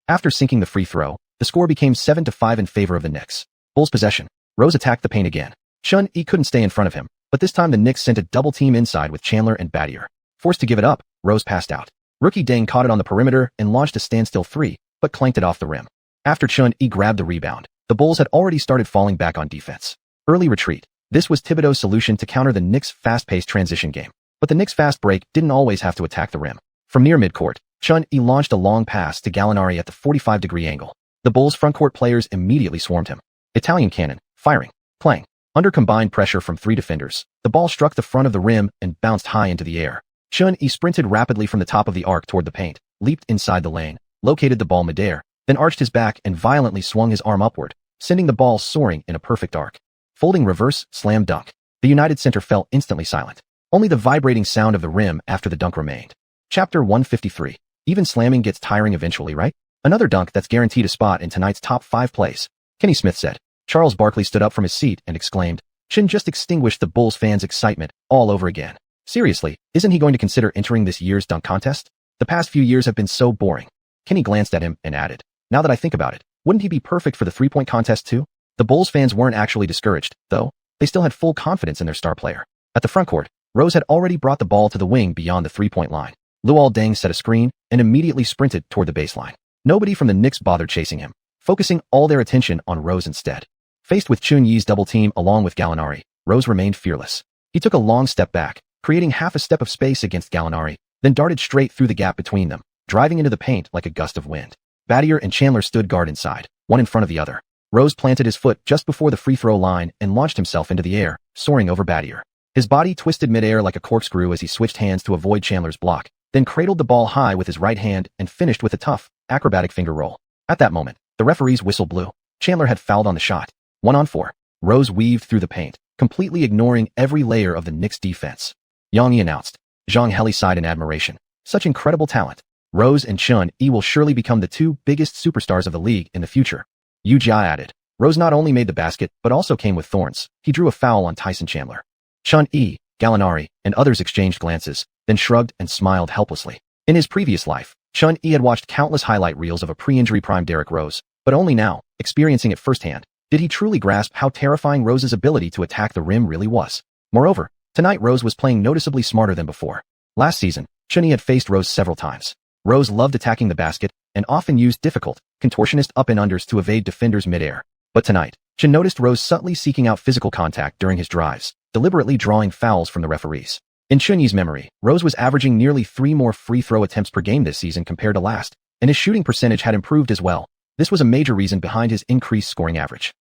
After sinking the free throw, the score became 7-5 in favor of the Knicks. Bulls possession. Rose attacked the paint again. Xuanhuan couldn't stay in front of him, but this time the Knicks sent a double team inside with Chandler and Battier. Forced to give it up, Rose passed out. Rookie Deng caught it on the perimeter and launched a standstill three, but clanked it off the rim. After Xuanhuan grabbed the rebound, the Bulls had already started falling back on defense. Early retreat. This was Thibodeau's solution to counter the Knicks' fast-paced transition game. But the Knicks' fast break didn't always have to attack the rim. From near midcourt, Xuanhuan launched a long pass to Gallinari at the 45-degree angle. The Bulls' frontcourt players immediately swarmed him. Italian cannon, firing, playing. Under combined pressure from three defenders, the ball struck the front of the rim and bounced high into the air. Xuanhuan sprinted rapidly from the top of the arc toward the paint, leaped inside the lane, located the ball midair, then arched his back and violently swung his arm upward, sending the ball soaring in a perfect arc. Folding reverse, slam dunk. The United Center fell instantly silent. Only the vibrating sound of the rim after the dunk remained. Chapter 153. Even slamming gets tiring eventually, right? Another dunk that's guaranteed a spot in tonight's top 5 plays, Kenny Smith said. Charles Barkley stood up from his seat and exclaimed, Xuan just extinguished the Bulls fans' excitement all over again. Seriously, isn't he going to consider entering this year's dunk contest? The past few years have been so boring. Kenny glanced at him and added, now that I think about it, wouldn't he be perfect for the three-point contest too? The Bulls fans weren't actually discouraged, though. They still had full confidence in their star player. At the frontcourt, Rose had already brought the ball to the wing beyond the three-point line. Luol Deng set a screen and immediately sprinted toward the baseline. Nobody from the Knicks bothered chasing him, focusing all their attention on Rose instead. Faced with Xuanhuan's double team along with Gallinari, Rose remained fearless. He took a long step back, creating half a step of space against Gallinari, then darted straight through the gap between them, driving into the paint like a gust of wind. Battier and Chandler stood guard inside, one in front of the other. Rose planted his foot just before the free throw line and launched himself into the air, soaring over Battier. His body twisted midair like a corkscrew as he switched hands to avoid Chandler's block, then cradled the ball high with his right hand and finished with a tough, acrobatic finger roll. At that moment, the referee's whistle blew. Chandler had fouled on the shot. 1-on-4. Rose weaved through the paint, completely ignoring every layer of the Knicks' defense. Xianxia announced. Zhang Heli sighed in admiration. Such incredible talent. Rose and Chun-Yi will surely become the two biggest superstars of the league in the future. Wuxia added. Rose not only made the basket, but also came with thorns. He drew a foul on Tyson Chandler. Chun-Yi, Gallinari, and others exchanged glances, then shrugged and smiled helplessly. In his previous life, Chun-Yi had watched countless highlight reels of a pre-injury prime Derrick Rose, but only now, experiencing it firsthand, did he truly grasp how terrifying Rose's ability to attack the rim really was. Moreover, tonight Rose was playing noticeably smarter than before. Last season, Chun-Yi had faced Rose several times. Rose loved attacking the basket and often used difficult, contortionist up and unders to evade defenders midair. But tonight, Chun noticed Rose subtly seeking out physical contact during his drives, deliberately drawing fouls from the referees. In Chun-Yi's memory, Rose was averaging nearly 3 more free throw attempts per game this season compared to last, and his shooting percentage had improved as well. This was a major reason behind his increased scoring average.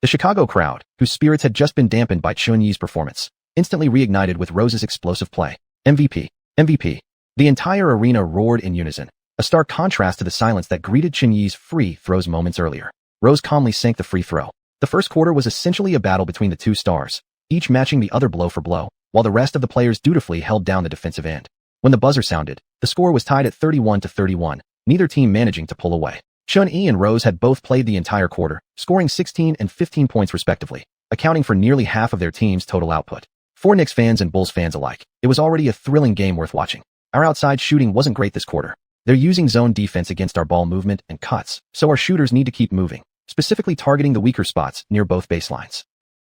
The Chicago crowd, whose spirits had just been dampened by Chun-Yi's performance, instantly reignited with Rose's explosive play. MVP. MVP. The entire arena roared in unison, a stark contrast to the silence that greeted Chun-Yi's free throws moments earlier. Rose calmly sank the free throw. The first quarter was essentially a battle between the two stars, each matching the other blow for blow, while the rest of the players dutifully held down the defensive end. When the buzzer sounded, the score was tied at 31-31, neither team managing to pull away. Chun-Yi and Rose had both played the entire quarter, scoring 16 and 15 points respectively, accounting for nearly half of their team's total output. For Knicks fans and Bulls fans alike, it was already a thrilling game worth watching. Our outside shooting wasn't great this quarter. They're using zone defense against our ball movement and cuts, so our shooters need to keep moving, specifically targeting the weaker spots near both baselines.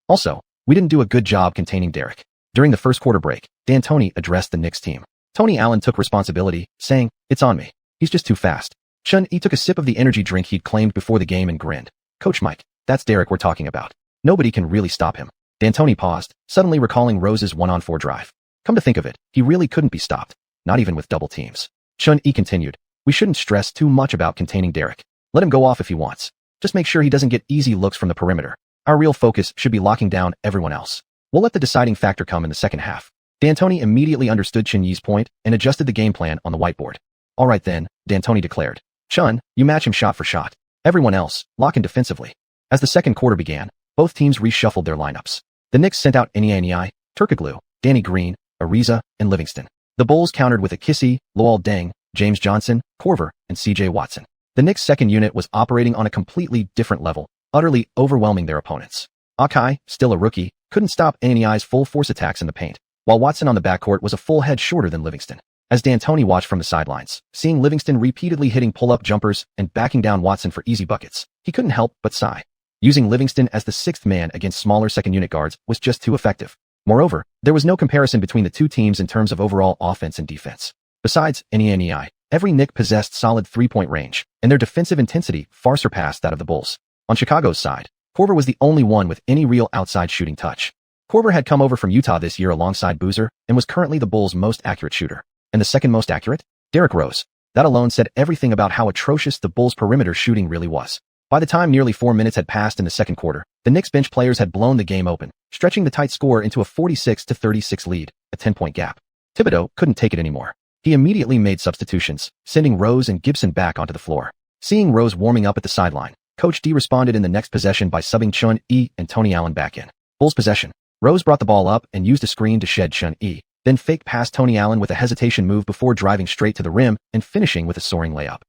Also, we didn't do a good job containing Derrick. During the first quarter break, D'Antoni addressed the Knicks team. Tony Allen took responsibility, saying, "It's on me. He's just too fast." Chun-Yi took a sip of the energy drink he'd claimed before the game and grinned. "Coach Mike, that's Derrick we're talking about. Nobody can really stop him." D'Antoni paused, suddenly recalling Rose's 1-on-4 drive. Come to think of it, he really couldn't be stopped, not even with double teams. Chun-Yi continued, "We shouldn't stress too much about containing Derrick. Let him go off if he wants. Just make sure he doesn't get easy looks from the perimeter. Our real focus should be locking down everyone else. We'll let the deciding factor come in the second half." D'Antoni immediately understood Chun-Yi's point and adjusted the game plan on the whiteboard. "All right then," D'Antoni declared. "Chun, you match him shot for shot. Everyone else, lock in defensively." As the second quarter began, both teams reshuffled their lineups. The Knicks sent out Niai, Turkoglu, Danny Green, Ariza, and Livingston. The Bulls countered with Akissi, Luol Deng, James Johnson, Korver, and CJ Watson. The Knicks' second unit was operating on a completely different level, utterly overwhelming their opponents. Akai, still a rookie, couldn't stop Niai's full force attacks in the paint, while Watson on the backcourt was a full head shorter than Livingston. As D'Antoni watched from the sidelines, seeing Livingston repeatedly hitting pull-up jumpers and backing down Watson for easy buckets, he couldn't help but sigh. Using Livingston as the sixth man against smaller second-unit guards was just too effective. Moreover, there was no comparison between the two teams in terms of overall offense and defense. Besides Niai, every Knick possessed solid three-point range, and their defensive intensity far surpassed that of the Bulls. On Chicago's side, Korver was the only one with any real outside shooting touch. Korver had come over from Utah this year alongside Boozer and was currently the Bulls' most accurate shooter. And the second most accurate? Derrick Rose. That alone said everything about how atrocious the Bulls' perimeter shooting really was. By the time nearly 4 minutes had passed in the second quarter, the Knicks bench players had blown the game open, stretching the tight score into a 46-36 lead, a 10-point gap. Thibodeau couldn't take it anymore. He immediately made substitutions, sending Rose and Gibson back onto the floor. Seeing Rose warming up at the sideline, Coach D responded in the next possession by subbing Chun-Yi and Tony Allen back in. Bulls possession. Rose brought the ball up and used a screen to shed Chun-Yi, then faked past Tony Allen with a hesitation move before driving straight to the rim and finishing with a soaring layup.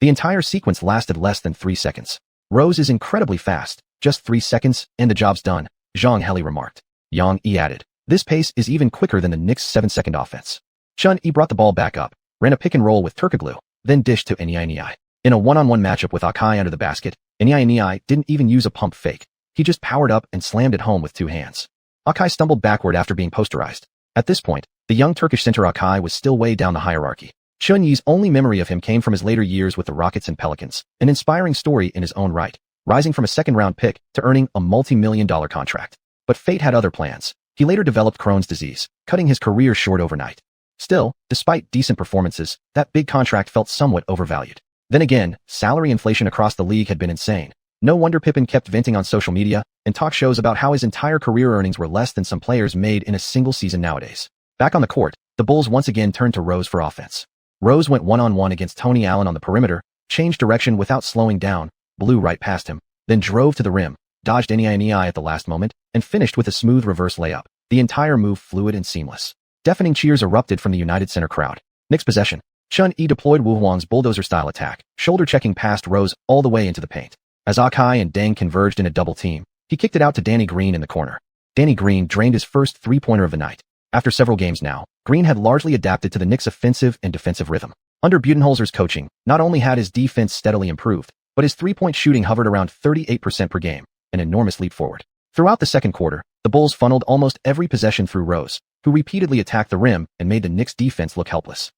The entire sequence lasted less than 3 seconds. "Rose is incredibly fast, just 3 seconds, and the job's done," Zhang Heli remarked. Yang Yi added, "This pace is even quicker than the Knicks' 7-second offense." Chun-Yi brought the ball back up, ran a pick and roll with Turkoglu, then dished to Niai. In a one-on-one matchup with Akai under the basket, Niai didn't even use a pump fake. He just powered up and slammed it home with 2 hands. Akai stumbled backward after being posterized. At this point, the young Turkish center Akai was still way down the hierarchy. Chun-Yi's only memory of him came from his later years with the Rockets and Pelicans, an inspiring story in his own right, rising from a second-round pick to earning a multi-million-dollar contract. But fate had other plans. He later developed Crohn's disease, cutting his career short overnight. Still, despite decent performances, that big contract felt somewhat overvalued. Then again, salary inflation across the league had been insane. No wonder Pippen kept venting on social media and talk shows about how his entire career earnings were less than some players made in a single season nowadays. Back on the court, the Bulls once again turned to Rose for offense. Rose went one-on-one against Tony Allen on the perimeter, changed direction without slowing down, blew right past him, then drove to the rim, dodged Niai at the last moment, and finished with a smooth reverse layup. The entire move fluid and seamless. Deafening cheers erupted from the United Center crowd. Next possession, Chun-Yi deployed Wu Huang's bulldozer-style attack, shoulder-checking past Rose all the way into the paint. As Akai and Deng converged in a double team, he kicked it out to Danny Green in the corner. Danny Green drained his first three-pointer of the night. After several games now, Green had largely adapted to the Knicks' offensive and defensive rhythm. Under Budenholzer's coaching, not only had his defense steadily improved, but his three-point shooting hovered around 38% per game, an enormous leap forward. Throughout the second quarter, the Bulls funneled almost every possession through Rose, who repeatedly attacked the rim and made the Knicks' defense look helpless.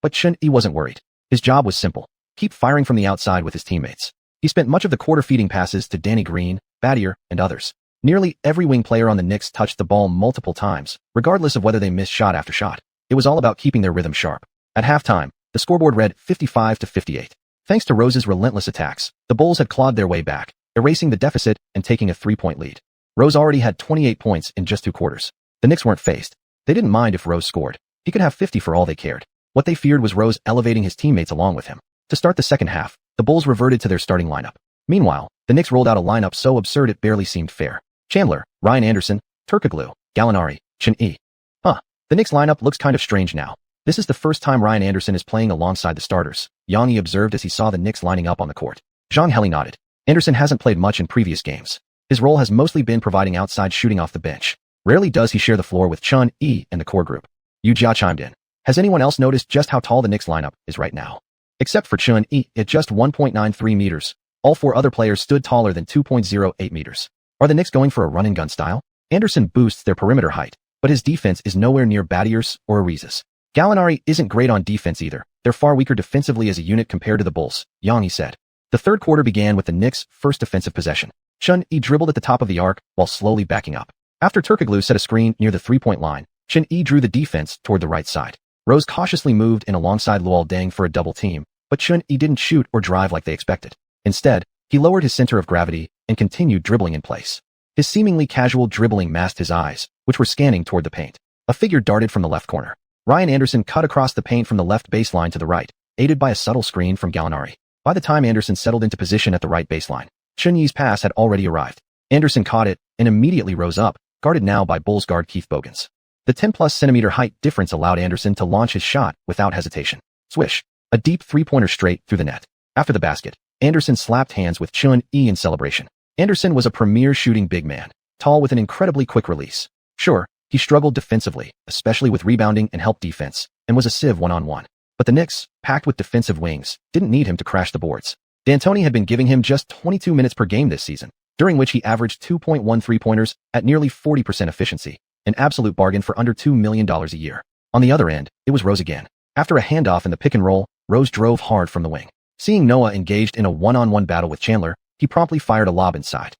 But Chun-Yi wasn't worried. His job was simple: keep firing from the outside with his teammates. He spent much of the quarter feeding passes to Danny Green, Battier, and others. Nearly every wing player on the Knicks touched the ball multiple times, regardless of whether they missed shot after shot. It was all about keeping their rhythm sharp. At halftime, the scoreboard read 55-58. Thanks to Rose's relentless attacks, the Bulls had clawed their way back, erasing the deficit and taking a three-point lead. Rose already had 28 points in just 2 quarters. The Knicks weren't fazed. They didn't mind if Rose scored. He could have 50 for all they cared. What they feared was Rose elevating his teammates along with him. To start the second half, the Bulls reverted to their starting lineup. Meanwhile, the Knicks rolled out a lineup so absurd it barely seemed fair. Chandler, Ryan Anderson, Turkoglu, Gallinari, Chun-Yi. The Knicks lineup looks kind of strange now. This is the first time Ryan Anderson is playing alongside the starters, Yang observed as he saw the Knicks lining up on the court. Xianxia nodded. Anderson hasn't played much in previous games. His role has mostly been providing outside shooting off the bench. Rarely does he share the floor with Chun-Yi and the core group. Wuxia chimed in. Has anyone else noticed just how tall the Knicks lineup is right now? Except for Chun-Yi at just 1.93 meters, all 4 other players stood taller than 2.08 meters. Are the Knicks going for a run-and-gun style? Anderson boosts their perimeter height, but his defense is nowhere near Battier's or Ariza's. Gallinari isn't great on defense either. They're far weaker defensively as a unit compared to the Bulls, Yang said. The third quarter began with the Knicks' first defensive possession. Chun-Yi dribbled at the top of the arc while slowly backing up. After Turkoglu set a screen near the three-point line, Chun-Yi drew the defense toward the right side. Rose cautiously moved in alongside Luol Deng for a double team, but Chun-Yi didn't shoot or drive like they expected. Instead, he lowered his center of gravity and continued dribbling in place. His seemingly casual dribbling masked his eyes, which were scanning toward the paint. A figure darted from the left corner. Ryan Anderson cut across the paint from the left baseline to the right, aided by a subtle screen from Gallinari. By the time Anderson settled into position at the right baseline, Chun-Yi's pass had already arrived. Anderson caught it and immediately rose up, guarded now by Bulls guard Keith Bogans. The 10+ centimeter height difference allowed Anderson to launch his shot without hesitation. Swish! A deep three-pointer straight through the net. After the basket, Anderson slapped hands with Chun-Yi in celebration. Anderson was a premier shooting big man, tall with an incredibly quick release. Sure, he struggled defensively, especially with rebounding and help defense, and was a sieve one-on-one. But the Knicks, packed with defensive wings, didn't need him to crash the boards. D'Antoni had been giving him just 22 minutes per game this season, during which he averaged 2.1 three-pointers at nearly 40% efficiency, an absolute bargain for under $2 million a year. On the other end, it was Rose again. After a handoff in the pick and roll, Rose drove hard from the wing. Seeing Noah engaged in a one-on-one battle with Chandler, he promptly fired a lob inside.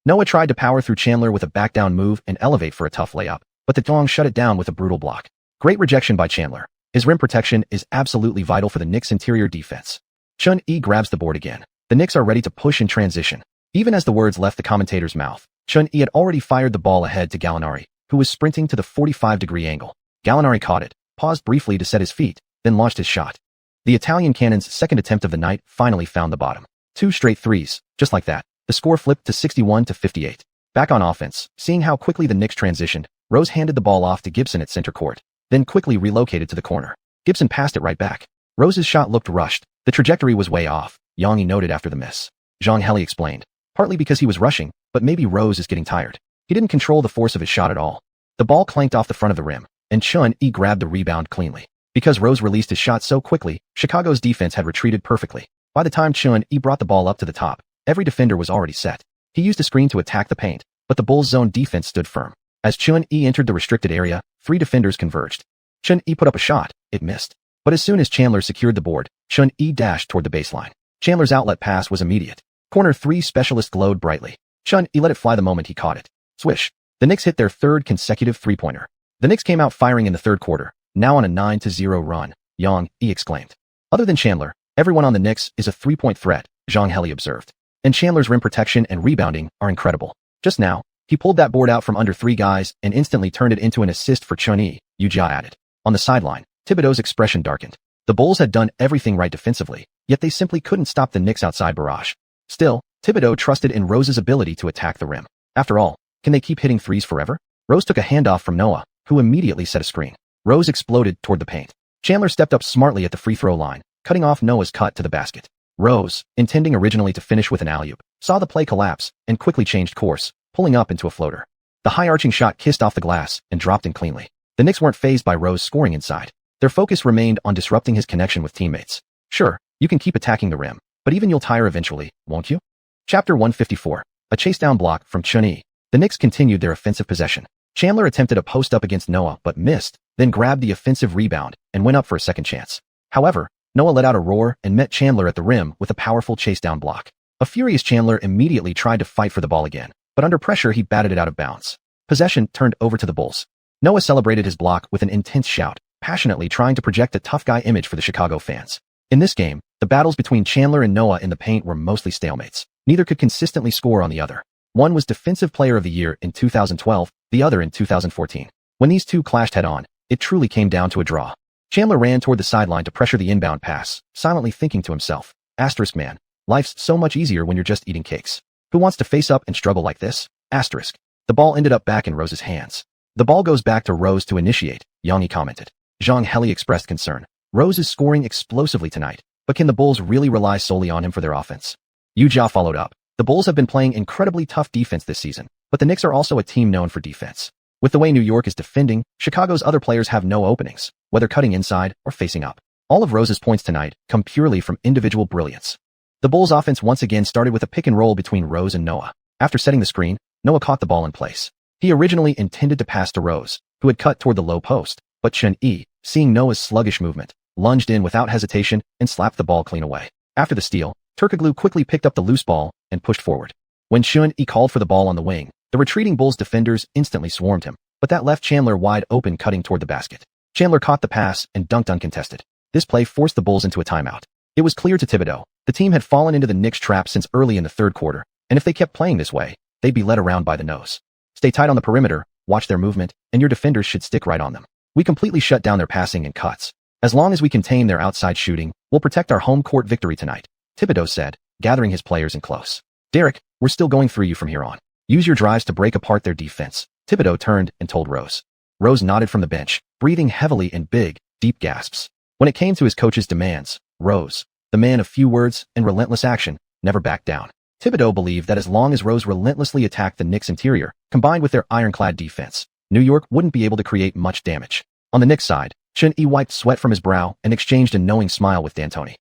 Noah tried to power through Chandler with a back-down move and elevate for a tough layup, but the Dong shut it down with a brutal block. Great rejection by Chandler. His rim protection is absolutely vital for the Knicks' interior defense. Chun-Yi grabs the board again. The Knicks are ready to push in transition. Even as the words left the commentator's mouth, Chun-Yi had already fired the ball ahead to Gallinari, who was sprinting to the 45-degree angle. Gallinari caught it, paused briefly to set his feet, then launched his shot. The Italian cannon's second attempt of the night finally found the bottom. 2 straight threes, just like that. The score flipped to 61-58. Back on offense, seeing how quickly the Knicks transitioned, Rose handed the ball off to Gibson at center court, then quickly relocated to the corner. Gibson passed it right back. Rose's shot looked rushed. The trajectory was way off, Yang noted after the miss. Zhang explained. Partly because he was rushing, but maybe Rose is getting tired. He didn't control the force of his shot at all. The ball clanked off the front of the rim, and Chun-Yi grabbed the rebound cleanly. Because Rose released his shot so quickly, Chicago's defense had retreated perfectly. By the time Chun-Yi brought the ball up to the top, every defender was already set. He used a screen to attack the paint, but the Bulls' zone defense stood firm. As Chun-Yi entered the restricted area, 3 defenders converged. Chun-Yi put up a shot. It missed. But as soon as Chandler secured the board, Chun-Yi dashed toward the baseline. Chandler's outlet pass was immediate. Corner 3 specialist glowed brightly. Chun-Yi let it fly the moment he caught it. Swish. The Knicks hit their 3rd consecutive three-pointer. The Knicks came out firing in the 3rd quarter, now on a 9-0 run, Yang exclaimed. Other than Chandler, everyone on the Knicks is a three-point threat, Zhang observed. And Chandler's rim protection and rebounding are incredible. Just now, he pulled that board out from under 3 guys and instantly turned it into an assist for Chun-Yi, Wuxia added. On the sideline, Thibodeau's expression darkened. The Bulls had done everything right defensively, yet they simply couldn't stop the Knicks' outside barrage. Still, Thibodeau trusted in Rose's ability to attack the rim. After all, can they keep hitting threes forever? Rose took a handoff from Noah, who immediately set a screen. Rose exploded toward the paint. Chandler stepped up smartly at the free throw line, cutting off Noah's cut to the basket. Rose, intending originally to finish with an alley-oop, saw the play collapse and quickly changed course, pulling up into a floater. The high-arching shot kissed off the glass and dropped in cleanly. The Knicks weren't fazed by Rose scoring inside. Their focus remained on disrupting his connection with teammates. Sure, you can keep attacking the rim, but even you'll tire eventually, won't you? Chapter 154. A chase-down block from Xuanhuan. The Knicks continued their offensive possession. Chandler attempted a post-up against Noah but missed, then grabbed the offensive rebound and went up for a second chance. However, Noah let out a roar and met Chandler at the rim with a powerful chase-down block. A furious Chandler immediately tried to fight for the ball again, but under pressure he batted it out of bounds. Possession turned over to the Bulls. Noah celebrated his block with an intense shout, passionately trying to project a tough guy image for the Chicago fans. In this game, the battles between Chandler and Noah in the paint were mostly stalemates. Neither could consistently score on the other. One was Defensive Player of the Year in 2012, the other in 2014. When these two clashed head-on, it truly came down to a draw. Chandler ran toward the sideline to pressure the inbound pass, silently thinking to himself, asterisk man, life's so much easier when you're just eating cakes. Who wants to face up and struggle like this? Asterisk. The ball ended up back in Rose's hands. The ball goes back to Rose to initiate, Yang commented. Zhang Heli expressed concern. Rose is scoring explosively tonight, but can the Bulls really rely solely on him for their offense? Yu followed up. The Bulls have been playing incredibly tough defense this season, but the Knicks are also a team known for defense. With the way New York is defending, Chicago's other players have no openings, whether cutting inside or facing up. All of Rose's points tonight come purely from individual brilliance. The Bulls' offense once again started with a pick and roll between Rose and Noah. After setting the screen, Noah caught the ball in place. He originally intended to pass to Rose, who had cut toward the low post, but Xuanhuan, seeing Noah's sluggish movement, lunged in without hesitation and slapped the ball clean away. After the steal, Turkoglu quickly picked up the loose ball and pushed forward. When Xuanhuan called for the ball on the wing, the retreating Bulls defenders instantly swarmed him, but that left Chandler wide open cutting toward the basket. Chandler caught the pass and dunked uncontested. This play forced the Bulls into a timeout. It was clear to Thibodeau, the team had fallen into the Knicks' trap since early in the third quarter, and if they kept playing this way, they'd be led around by the nose. Stay tight on the perimeter, watch their movement, and your defenders should stick right on them. We completely shut down their passing and cuts. As long as we contain their outside shooting, we'll protect our home court victory tonight, Thibodeau said, gathering his players in close. Derek, we're still going through you from here on. Use your drives to break apart their defense. Thibodeau turned and told Rose. Rose nodded from the bench, breathing heavily in big, deep gasps. When it came to his coach's demands, Rose, the man of few words and relentless action, never backed down. Thibodeau believed that as long as Rose relentlessly attacked the Knicks' interior, combined with their ironclad defense, New York wouldn't be able to create much damage. On the Knicks' side, Xuanhuan wiped sweat from his brow and exchanged a knowing smile with D'Antoni.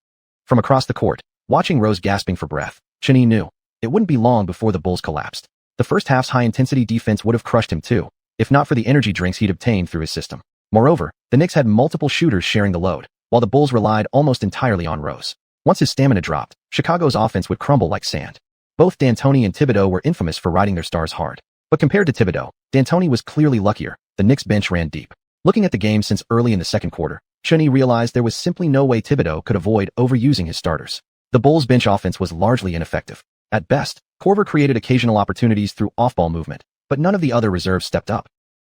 From across the court, watching Rose gasping for breath, Xuanhuan knew it wouldn't be long before the Bulls collapsed. The first half's high-intensity defense would have crushed him too, if not for the energy drinks he'd obtained through his system. Moreover, the Knicks had multiple shooters sharing the load, while the Bulls relied almost entirely on Rose. Once his stamina dropped, Chicago's offense would crumble like sand. Both D'Antoni and Thibodeau were infamous for riding their stars hard. But compared to Thibodeau, D'Antoni was clearly luckier. The Knicks bench ran deep. Looking at the game since early in the second quarter, Xuanhuan realized there was simply no way Thibodeau could avoid overusing his starters. The Bulls' bench offense was largely ineffective. At best, Korver created occasional opportunities through off-ball movement, but none of the other reserves stepped up.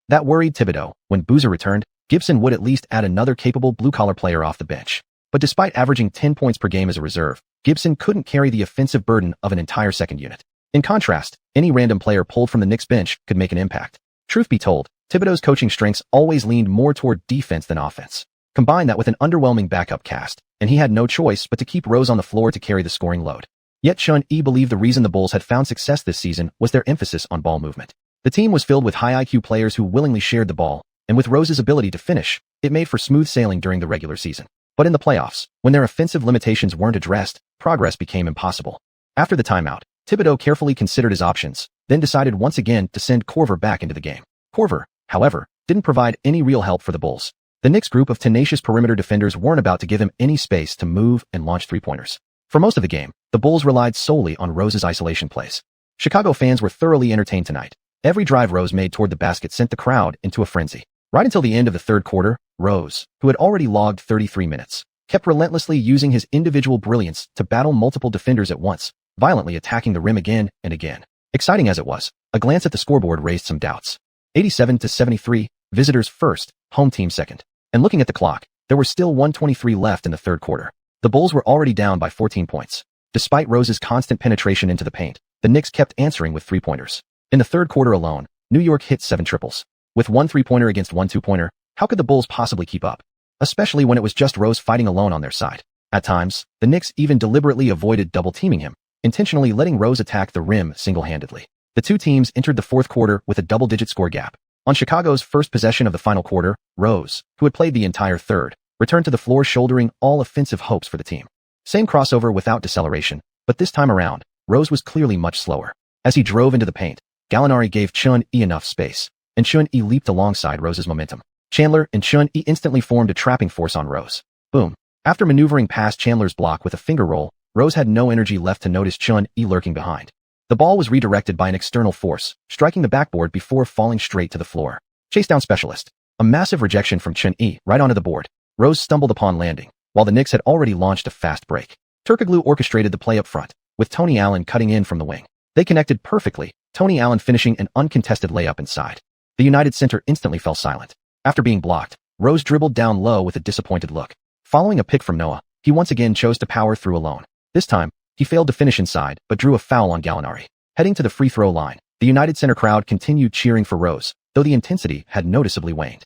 That worried Thibodeau. When Boozer returned, Gibson would at least add another capable blue-collar player off the bench. But despite averaging 10 points per game as a reserve, Gibson couldn't carry the offensive burden of an entire second unit. In contrast, any random player pulled from the Knicks bench could make an impact. Truth be told, Thibodeau's coaching strengths always leaned more toward defense than offense. Combine that with an underwhelming backup cast, and he had no choice but to keep Rose on the floor to carry the scoring load. Yet Xuanhuan believed the reason the Bulls had found success this season was their emphasis on ball movement. The team was filled with high IQ players who willingly shared the ball, and with Rose's ability to finish, it made for smooth sailing during the regular season. But in the playoffs, when their offensive limitations weren't addressed, progress became impossible. After the timeout, Thibodeau carefully considered his options, then decided once again to send Korver back into the game. Korver, however, didn't provide any real help for the Bulls. The Knicks' group of tenacious perimeter defenders weren't about to give him any space to move and launch three-pointers. For most of the game, the Bulls relied solely on Rose's isolation plays. Chicago fans were thoroughly entertained tonight. Every drive Rose made toward the basket sent the crowd into a frenzy. Right until the end of the third quarter, Rose, who had already logged 33 minutes, kept relentlessly using his individual brilliance to battle multiple defenders at once, violently attacking the rim again and again. Exciting as it was, a glance at the scoreboard raised some doubts. 87-73, visitors first, home team second. And looking at the clock, there were still 1:23 left in the third quarter. The Bulls were already down by 14 points. Despite Rose's constant penetration into the paint, the Knicks kept answering with three-pointers. In the third quarter alone, New York hit 7 triples. With 1 3-pointer against 1 2-pointer, how could the Bulls possibly keep up? especially when it was just Rose fighting alone on their side. At times, the Knicks even deliberately avoided double-teaming him, intentionally letting Rose attack the rim single-handedly. The two teams entered the fourth quarter with a double-digit score gap. On Chicago's first possession of the final quarter, Rose, who had played the entire third, returned to the floor shouldering all offensive hopes for the team. Same crossover without deceleration, but this time around, Rose was clearly much slower. As he drove into the paint, Gallinari gave Xuanhuan enough space, and Xuanhuan leaped alongside Rose's momentum. Chandler and Xuanhuan instantly formed a trapping force on Rose. Boom. After maneuvering past Chandler's block with a finger roll, Rose had no energy left to notice Xuanhuan lurking behind. The ball was redirected by an external force, striking the backboard before falling straight to the floor. Chase down specialist. A massive rejection from Xuanhuan right onto the board. Rose stumbled upon landing, while the Knicks had already launched a fast break. Turkoglu orchestrated the play up front, with Tony Allen cutting in from the wing. They connected perfectly, Tony Allen finishing an uncontested layup inside. The United center instantly fell silent. After being blocked, Rose dribbled down low with a disappointed look. Following a pick from Noah, he once again chose to power through alone. This time, he failed to finish inside, but drew a foul on Gallinari. Heading to the free throw line, the United center crowd continued cheering for Rose, though the intensity had noticeably waned.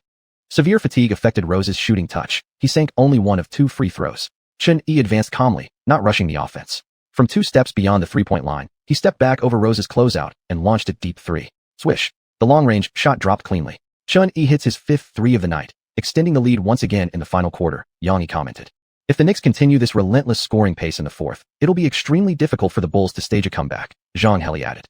Severe fatigue affected Rose's shooting touch. He sank only one of 2 free throws. Xuanhuan advanced calmly, not rushing the offense. From 2 steps beyond the three-point line, he stepped back over Rose's closeout and launched a deep 3. Swish. The long-range shot dropped cleanly. Xuanhuan hits his 5th 3 of the night, extending the lead once again in the final quarter, Yang commented. If the Knicks continue this relentless scoring pace in the fourth, it'll be extremely difficult for the Bulls to stage a comeback, Xianxia added.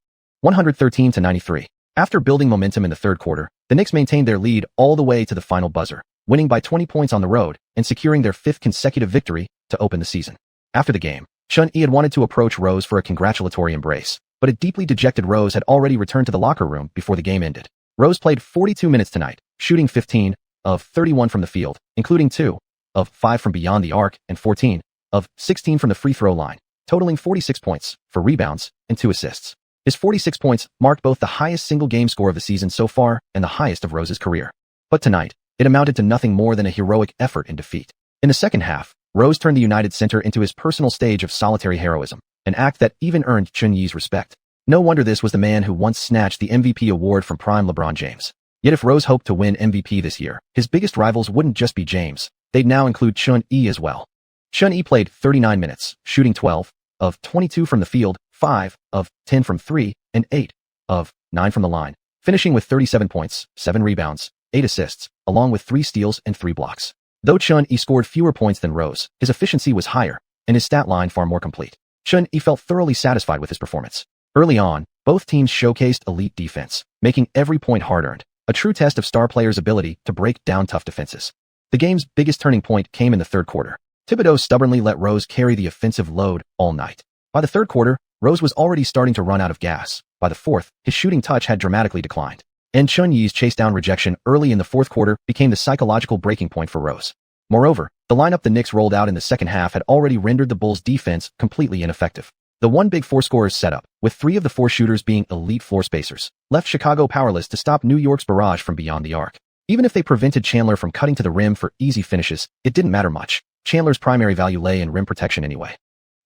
113-93. After building momentum in the third quarter, the Knicks maintained their lead all the way to the final buzzer, winning by 20 points on the road and securing their 5th consecutive victory to open the season. After the game, Xuanhuan had wanted to approach Rose for a congratulatory embrace, but a deeply dejected Rose had already returned to the locker room before the game ended. Rose played 42 minutes tonight, shooting 15 of 31 from the field, including 2 of 5 from beyond the arc and 14 of 16 from the free throw line, totaling 46 points, 4 rebounds, and 2 assists. His 46 points marked both the highest single-game score of the season so far and the highest of Rose's career. But tonight, it amounted to nothing more than a heroic effort in defeat. In the second half, Rose turned the United center into his personal stage of solitary heroism, an act that even earned Xuanhuan's respect. No wonder this was the man who once snatched the MVP award from prime LeBron James. Yet if Rose hoped to win MVP this year, his biggest rivals wouldn't just be James, they'd now include Xuanhuan as well. Xuanhuan played 39 minutes, shooting 12 of 22 from the field, 5 of 10 from 3, and 8 of 9 from the line, finishing with 37 points, 7 rebounds, 8 assists, along with 3 steals and 3 blocks. Though Xuanhuan scored fewer points than Rose, his efficiency was higher, and his stat line far more complete. Xuanhuan felt thoroughly satisfied with his performance. Early on, both teams showcased elite defense, making every point hard-earned, a true test of star players' ability to break down tough defenses. The game's biggest turning point came in the third quarter. Thibodeau stubbornly let Rose carry the offensive load all night. By the third quarter, Rose was already starting to run out of gas. By the fourth, his shooting touch had dramatically declined. And Xuanhuan's chase-down rejection early in the fourth quarter became the psychological breaking point for Rose. Moreover, the lineup the Knicks rolled out in the second half had already rendered the Bulls' defense completely ineffective. The one big four scorers setup, with 3 of the 4 shooters being elite floor spacers, left Chicago powerless to stop New York's barrage from beyond the arc. Even if they prevented Chandler from cutting to the rim for easy finishes, it didn't matter much. Chandler's primary value lay in rim protection anyway.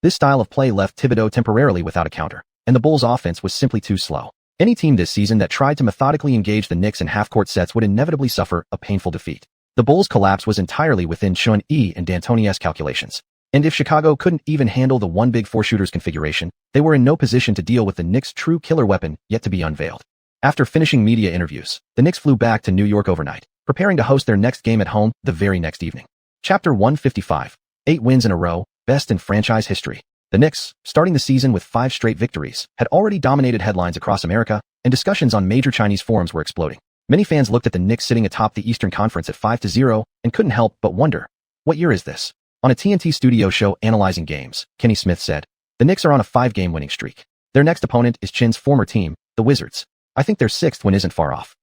This style of play left Thibodeau temporarily without a counter, and the Bulls' offense was simply too slow. Any team this season that tried to methodically engage the Knicks in half-court sets would inevitably suffer a painful defeat. The Bulls' collapse was entirely within Xuanhuan and D'Antoni's calculations. And if Chicago couldn't even handle the one big 4 shooters configuration, they were in no position to deal with the Knicks' true killer weapon yet to be unveiled. After finishing media interviews, the Knicks flew back to New York overnight, preparing to host their next game at home the very next evening. Chapter 155. 8 wins in a row, best in franchise history. The Knicks, starting the season with 5 straight victories, had already dominated headlines across America, and discussions on major Chinese forums were exploding. Many fans looked at the Knicks sitting atop the Eastern Conference at 5-0 and couldn't help but wonder, what year is this? On a TNT studio show analyzing games, Kenny Smith said, the Knicks are on a 5-game winning streak. Their next opponent is Chin's former team, the Wizards. I think their 6th win isn't far off.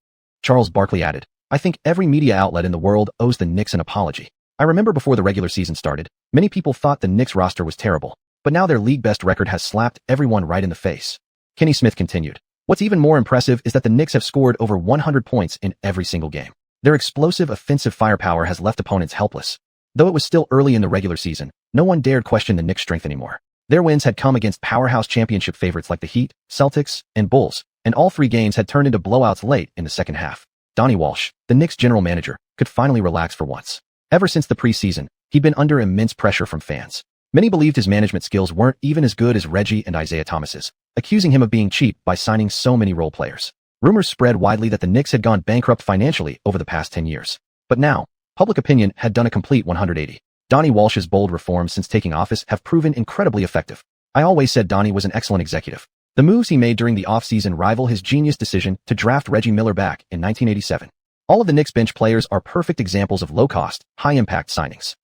Charles Barkley added, I think every media outlet in the world owes the Knicks an apology. I remember before the regular season started, many people thought the Knicks roster was terrible, but now their league best record has slapped everyone right in the face. Kenny Smith continued, what's even more impressive is that the Knicks have scored over 100 points in every single game. Their explosive offensive firepower has left opponents helpless. Though it was still early in the regular season, no one dared question the Knicks' strength anymore. Their wins had come against powerhouse championship favorites like the Heat, Celtics, and Bulls, and all 3 games had turned into blowouts late in the second half. Donnie Walsh, the Knicks' general manager, could finally relax for once. Ever since the preseason, he'd been under immense pressure from fans. Many believed his management skills weren't even as good as Reggie and Isaiah Thomas's, accusing him of being cheap by signing so many role players. Rumors spread widely that the Knicks had gone bankrupt financially over the past 10 years. But now, public opinion had done a complete 180. Donnie Walsh's bold reforms since taking office have proven incredibly effective. I always said Donnie was an excellent executive. The moves he made during the offseason rival his genius decision to draft Reggie Miller back in 1987. All of the Knicks bench players are perfect examples of low-cost, high-impact signings.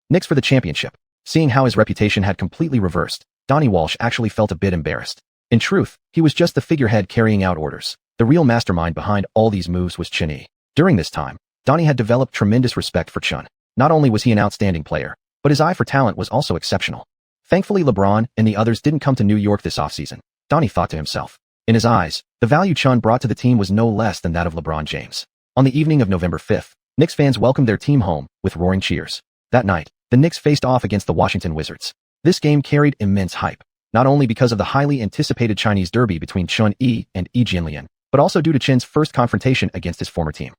Knicks for the championship. Seeing how his reputation had completely reversed, Donnie Walsh actually felt a bit embarrassed. In truth, he was just the figurehead carrying out orders. The real mastermind behind all these moves was Xianxia. During this time, Donnie had developed tremendous respect for Chun. Not only was he an outstanding player, but his eye for talent was also exceptional. Thankfully, LeBron and the others didn't come to New York this offseason. Donnie thought to himself. In his eyes, the value Chun brought to the team was no less than that of LeBron James. On the evening of November 5th, Knicks fans welcomed their team home with roaring cheers. That night, the Knicks faced off against the Washington Wizards. This game carried immense hype, not only because of the highly anticipated Chinese derby between Chun-Yi and Jianlian, but also due to Chen's first confrontation against his former team.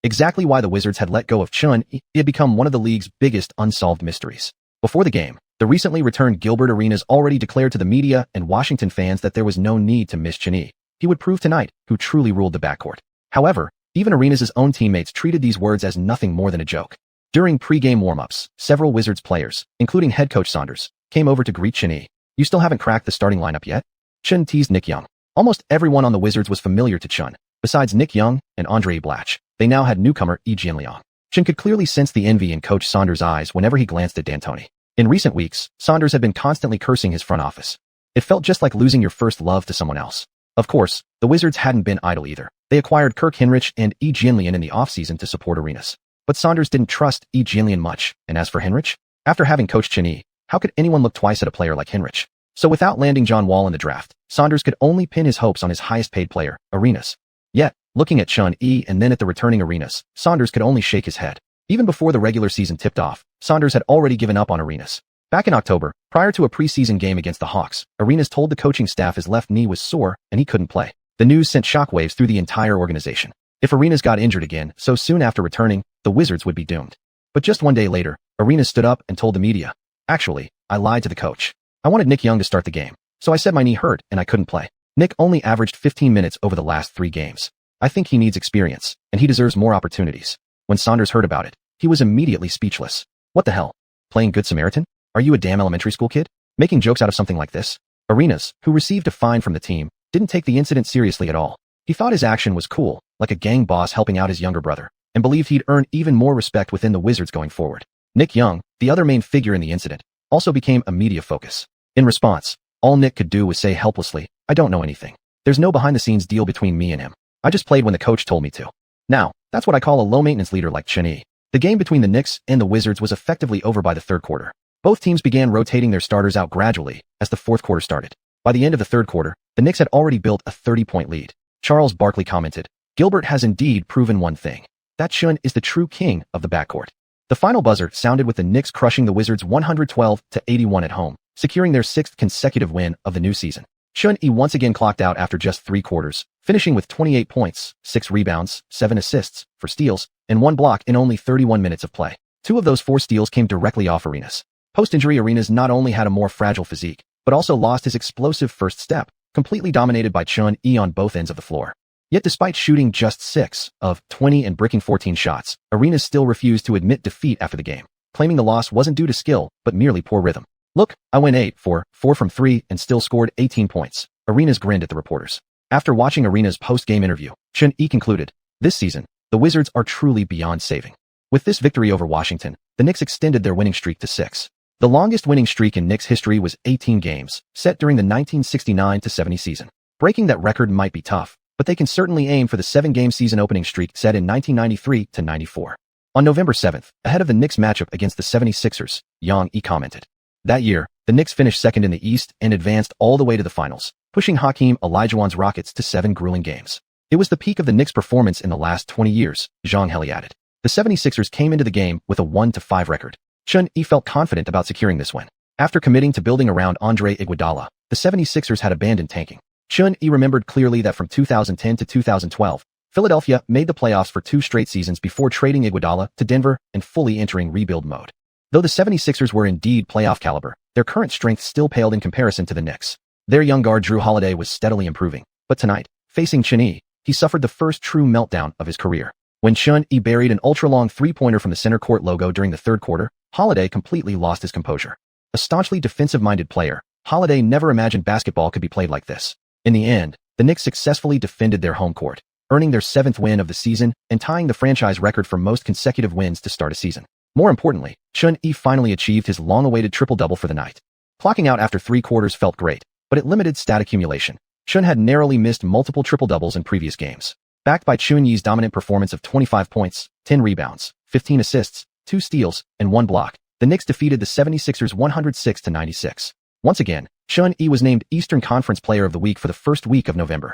Exactly why the Wizards had let go of Chun-Yi had become one of the league's biggest unsolved mysteries. Before the game, the recently returned Gilbert Arenas already declared to the media and Washington fans that there was no need to miss Chun-Yi. He would prove tonight who truly ruled the backcourt. However, even Arenas' own teammates treated these words as nothing more than a joke. During pre-game warm-ups, several Wizards players, including head coach Saunders, came over to greet Chun-Yi. "You still haven't cracked the starting lineup yet?" Chun teased Nick Young. Almost everyone on the Wizards was familiar to Chun. Besides Nick Young and Andre Blatch, they now had newcomer Jianlian. Chun could clearly sense the envy in Coach Saunders' eyes whenever he glanced at D'Antoni. In recent weeks, Saunders had been constantly cursing his front office. It felt just like losing your first love to someone else. Of course, the Wizards hadn't been idle either. They acquired Kirk Hinrich and Jianlian in the offseason to support Arenas. But Saunders didn't trust Jianlian much, and as for Hinrich, after having coached Chun-Yi, how could anyone look twice at a player like Hinrich? So without landing John Wall in the draft, Saunders could only pin his hopes on his highest-paid player, Arenas. Yet, looking at Chun-Yi and then at the returning Arenas, Saunders could only shake his head. Even before the regular season tipped off, Saunders had already given up on Arenas. Back in October, prior to a preseason game against the Hawks, Arenas told the coaching staff his left knee was sore and he couldn't play. The news sent shockwaves through the entire organization. If Arenas got injured again so soon after returning, the Wizards would be doomed. But just one day later, Arenas stood up and told the media, "Actually, I lied to the coach. I wanted Nick Young to start the game, so I said my knee hurt and I couldn't play. Nick only averaged 15 minutes over the last 3 games. I think he needs experience, and he deserves more opportunities." When Saunders heard about it, he was immediately speechless. What the hell? Playing Good Samaritan? Are you a damn elementary school kid? Making jokes out of something like this? Arenas, who received a fine from the team, didn't take the incident seriously at all. He thought his action was cool, like a gang boss helping out his younger brother, and believed he'd earn even more respect within the Wizards going forward. Nick Young, the other main figure in the incident, also became a media focus. In response, all Nick could do was say helplessly, "I don't know anything. There's no behind-the-scenes deal between me and him. I just played when the coach told me to." Now, that's what I call a low-maintenance leader like Chun-Yi. The game between the Knicks and the Wizards was effectively over by the third quarter. Both teams began rotating their starters out gradually as the fourth quarter started. By the end of the third quarter, the Knicks had already built a 30-point lead. Charles Barkley commented, "Gilbert has indeed proven one thing. That Chun is the true king of the backcourt." The final buzzer sounded with the Knicks crushing the Wizards 112-81 at home, securing their 6th consecutive win of the new season. Chun-Yi once again clocked out after just 3 quarters, finishing with 28 points, 6 rebounds, 7 assists, 4 steals, and 1 block in only 31 minutes of play. 2 of those 4 steals came directly off Arenas. Post-injury Arenas not only had a more fragile physique, but also lost his explosive first step, completely dominated by Chun-Yi on both ends of the floor. Yet despite shooting just 6 of 20 and bricking 14 shots, Arenas still refused to admit defeat after the game, claiming the loss wasn't due to skill, but merely poor rhythm. "Look, I went 8 for 4 from 3 and still scored 18 points. Arenas grinned at the reporters. After watching Arenas' post-game interview, Chun-Yi concluded, "This season, the Wizards are truly beyond saving." With this victory over Washington, the Knicks extended their winning streak to 6. The longest winning streak in Knicks history was 18 games, set during the 1969-70 season. Breaking that record might be tough, but they can certainly aim for the 7-game season opening streak set in 1993-94. On November 7th, ahead of the Knicks matchup against the 76ers, Yang commented, "That year, the Knicks finished second in the East and advanced all the way to the finals, pushing Hakeem Olajuwon's Rockets to 7 grueling games. It was the peak of the Knicks' performance in the last 20 years, Zhang Heli added. The 76ers came into the game with a 1-5 record. Chun-Yi felt confident about securing this win. After committing to building around Andre Iguodala, the 76ers had abandoned tanking. Chun-Yi remembered clearly that from 2010 to 2012, Philadelphia made the playoffs for 2 straight seasons before trading Iguodala to Denver and fully entering rebuild mode. Though the 76ers were indeed playoff caliber, their current strength still paled in comparison to the Knicks. Their young guard Drew Holiday was steadily improving, but tonight, facing Xuanhuan, he suffered the first true meltdown of his career. When Xuanhuan buried an ultra-long three-pointer from the center court logo during the third quarter, Holiday completely lost his composure. A staunchly defensive-minded player, Holiday never imagined basketball could be played like this. In the end, the Knicks successfully defended their home court, earning their 7th win of the season and tying the franchise record for most consecutive wins to start a season. More importantly, Xuanhuan finally achieved his long-awaited triple-double for the night. Clocking out after 3 quarters felt great, but it limited stat accumulation. Xuanhuan had narrowly missed multiple triple-doubles in previous games. Backed by Xuanhuan's dominant performance of 25 points, 10 rebounds, 15 assists, 2 steals, and 1 block, the Knicks defeated the 76ers 106-96. Once again, Xuanhuan was named Eastern Conference Player of the Week for the first week of November.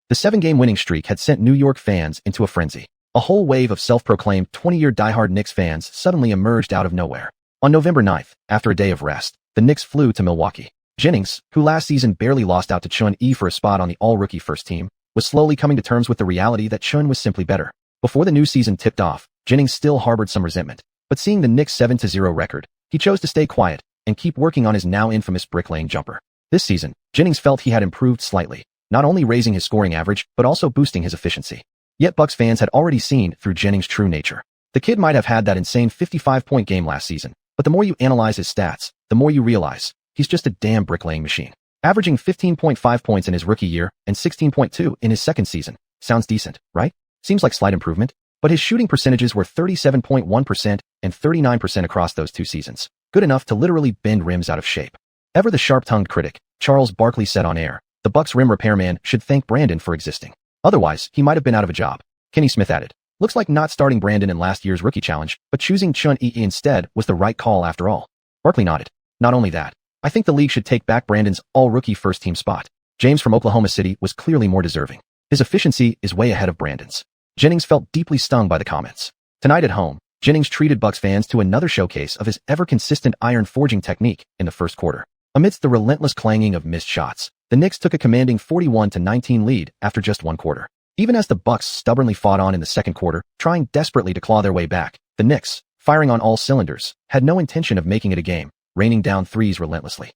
The 7-game winning streak had sent New York fans into a frenzy. A whole wave of self-proclaimed 20-year diehard Knicks fans suddenly emerged out of nowhere. On November 9th, after a day of rest, the Knicks flew to Milwaukee. Jennings, who last season barely lost out to Xuanhuan for a spot on the all-rookie first team, was slowly coming to terms with the reality that Xuanhuan was simply better. Before the new season tipped off, Jennings still harbored some resentment, but seeing the Knicks' 7-0 record, he chose to stay quiet and keep working on his now infamous bricklaying jumper. This season, Jennings felt he had improved slightly, not only raising his scoring average but also boosting his efficiency. Yet Bucks fans had already seen through Jennings' true nature. The kid might have had that insane 55-point game last season, but the more you analyze his stats, the more you realize he's just a damn bricklaying machine. Averaging 15.5 points in his rookie year and 16.2 in his second season. Sounds decent, right? Seems like slight improvement, but his shooting percentages were 37.1% and 39% across those 2 seasons. Good enough to literally bend rims out of shape. Ever the sharp-tongued critic, Charles Barkley said on air, the Bucks rim repairman should thank Brandon for existing. Otherwise, he might have been out of a job. Kenny Smith added, looks like not starting Brandon in last year's rookie challenge, but choosing Xuanhuan instead was the right call after all. Barkley nodded. Not only that, I think the league should take back Brandon's all-rookie first-team spot. James from Oklahoma City was clearly more deserving. His efficiency is way ahead of Brandon's. Jennings felt deeply stung by the comments. Tonight at home, Jennings treated Bucks fans to another showcase of his ever-consistent iron-forging technique in the first quarter. Amidst the relentless clanging of missed shots, the Knicks took a commanding 41-19 lead after just 1 quarter. Even as the Bucks stubbornly fought on in the second quarter, trying desperately to claw their way back, the Knicks, firing on all cylinders, had no intention of making it a game, raining down threes relentlessly.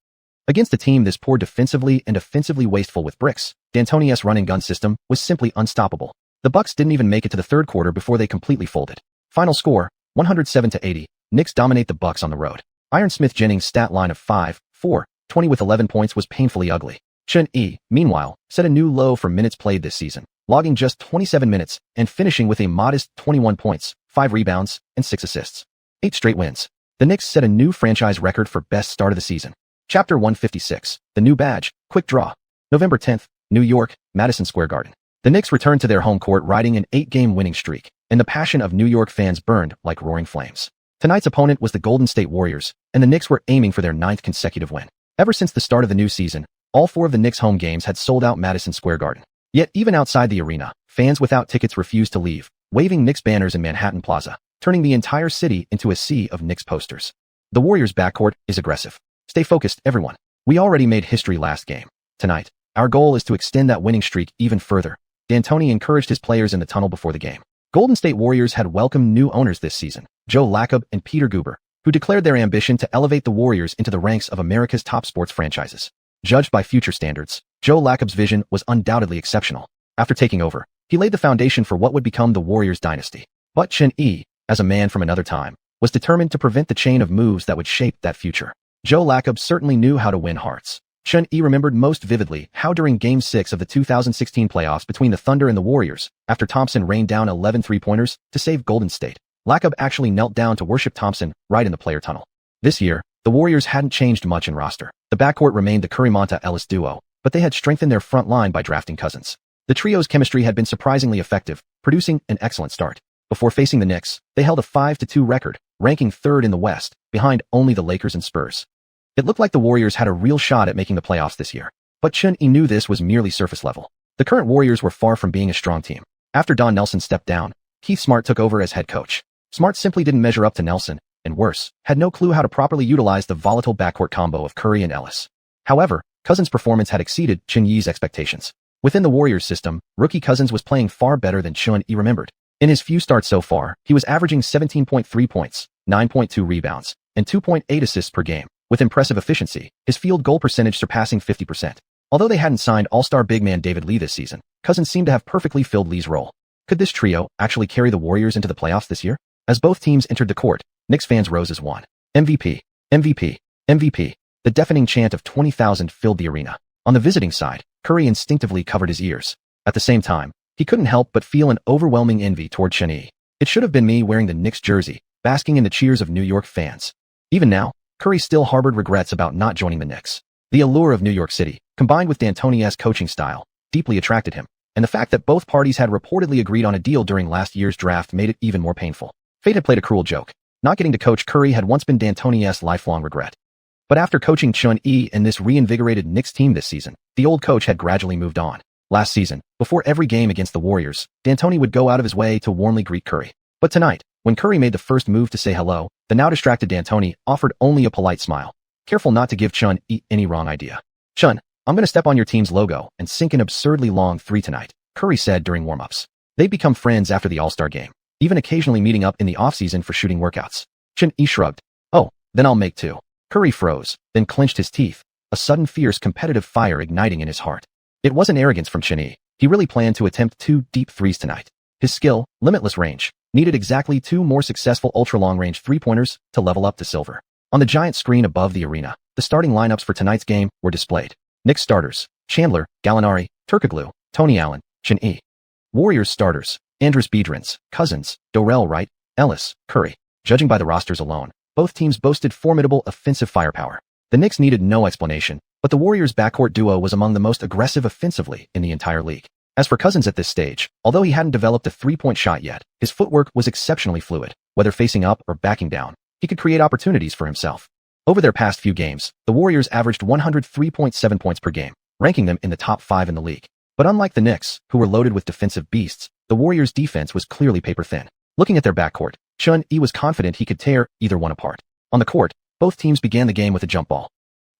Against a team this poor defensively and offensively wasteful with bricks, D'Antoni's run-and-gun system was simply unstoppable. The Bucks didn't even make it to the third quarter before they completely folded. Final score, 107-80, Knicks dominate the Bucks on the road. Ironsmith Jennings' stat line of 5-4-20 with 11 points was painfully ugly. Xuanhuan, meanwhile, set a new low for minutes played this season, logging just 27 minutes and finishing with a modest 21 points, 5 rebounds, and 6 assists. 8 straight wins. The Knicks set a new franchise record for best start of the season. Chapter 156, The New Badge, Quick Draw. November 10th, New York, Madison Square Garden. The Knicks returned to their home court riding an 8-game winning streak, and the passion of New York fans burned like roaring flames. Tonight's opponent was the Golden State Warriors, and the Knicks were aiming for their 9th consecutive win. Ever since the start of the new season, all 4 of the Knicks' home games had sold out Madison Square Garden. Yet even outside the arena, fans without tickets refused to leave, waving Knicks banners in Manhattan Plaza, turning the entire city into a sea of Knicks posters. The Warriors' backcourt is aggressive. Stay focused, everyone. We already made history last game. Tonight, our goal is to extend that winning streak even further. D'Antoni encouraged his players in the tunnel before the game. Golden State Warriors had welcomed new owners this season, Joe Lacob and Peter Guber, who declared their ambition to elevate the Warriors into the ranks of America's top sports franchises. Judged by future standards, Joe Lacob's vision was undoubtedly exceptional. After taking over, he laid the foundation for what would become the Warriors dynasty. But Xuanhuan, as a man from another time, was determined to prevent the chain of moves that would shape that future. Joe Lacob certainly knew how to win hearts. Xuanhuan remembered most vividly how during Game 6 of the 2016 playoffs between the Thunder and the Warriors, after Thompson rained down 11 three-pointers to save Golden State, Lacob actually knelt down to worship Thompson right in the player tunnel. This year, the Warriors hadn't changed much in roster. The backcourt remained the Curry-Monta-Ellis duo, but they had strengthened their front line by drafting Cousins. The trio's chemistry had been surprisingly effective, producing an excellent start. Before facing the Knicks, they held a 5-2 record, ranking 3rd in the West, behind only the Lakers and Spurs. It looked like the Warriors had a real shot at making the playoffs this year. But Xuanhuan knew this was merely surface level. The current Warriors were far from being a strong team. After Don Nelson stepped down, Keith Smart took over as head coach. Smart simply didn't measure up to Nelson, and worse, had no clue how to properly utilize the volatile backcourt combo of Curry and Ellis. However, Cousins' performance had exceeded Xuanhuan's expectations. Within the Warriors system, rookie Cousins was playing far better than Xuanhuan remembered. In his few starts so far, he was averaging 17.3 points, 9.2 rebounds, and 2.8 assists per game. With impressive efficiency, his field goal percentage surpassing 50%. Although they hadn't signed all-star big man David Lee this season, Cousins seemed to have perfectly filled Lee's role. Could this trio actually carry the Warriors into the playoffs this year? As both teams entered the court, Knicks fans rose as one. MVP, MVP, MVP. The deafening chant of 20,000 filled the arena. On the visiting side, Curry instinctively covered his ears. At the same time, he couldn't help but feel an overwhelming envy toward xianxia. It should have been me wearing the Knicks jersey, basking in the cheers of New York fans. Even now, Curry still harbored regrets about not joining the Knicks. The allure of New York City, combined with D'Antoni's coaching style, deeply attracted him, and the fact that both parties had reportedly agreed on a deal during last year's draft made it even more painful. Fate had played a cruel joke. Not getting to coach Curry had once been D'Antoni's lifelong regret. But after coaching Xuanxia and this reinvigorated Knicks team this season, the old coach had gradually moved on. Last season, before every game against the Warriors, D'Antoni would go out of his way to warmly greet Curry. But tonight, when Curry made the first move to say hello, the now distracted D'Antoni offered only a polite smile, careful not to give Xuanxia any wrong idea. "Xun, I'm going to step on your team's logo and sink an absurdly long three tonight," Curry said during warm-ups. They'd become friends after the All-Star game, even occasionally meeting up in the off-season for shooting workouts. Xuanxia shrugged. "Oh, then I'll make two." Curry froze, then clenched his teeth, a sudden fierce competitive fire igniting in his heart. It wasn't arrogance from Xuanxia. He really planned to attempt 2 deep threes tonight. His skill, limitless range, needed exactly 2 more successful ultra-long-range three-pointers to level up to silver. On the giant screen above the arena, the starting lineups for tonight's game were displayed. Knicks starters: Chandler, Gallinari, Turkoglu, Tony Allen, Xuanxia. Warriors starters: Andris Biedrins, Cousins, Dorell Wright, Ellis, Curry. Judging by the rosters alone, both teams boasted formidable offensive firepower. The Knicks needed no explanation, but the Warriors' backcourt duo was among the most aggressive offensively in the entire league. As for Cousins at this stage, although he hadn't developed a three-point shot yet, his footwork was exceptionally fluid. Whether facing up or backing down, he could create opportunities for himself. Over their past few games, the Warriors averaged 103.7 points per game, ranking them in the top 5 in the league. But unlike the Knicks, who were loaded with defensive beasts, the Warriors' defense was clearly paper-thin. Looking at their backcourt, Xuanxia was confident he could tear either one apart. On the court, both teams began the game with a jump ball.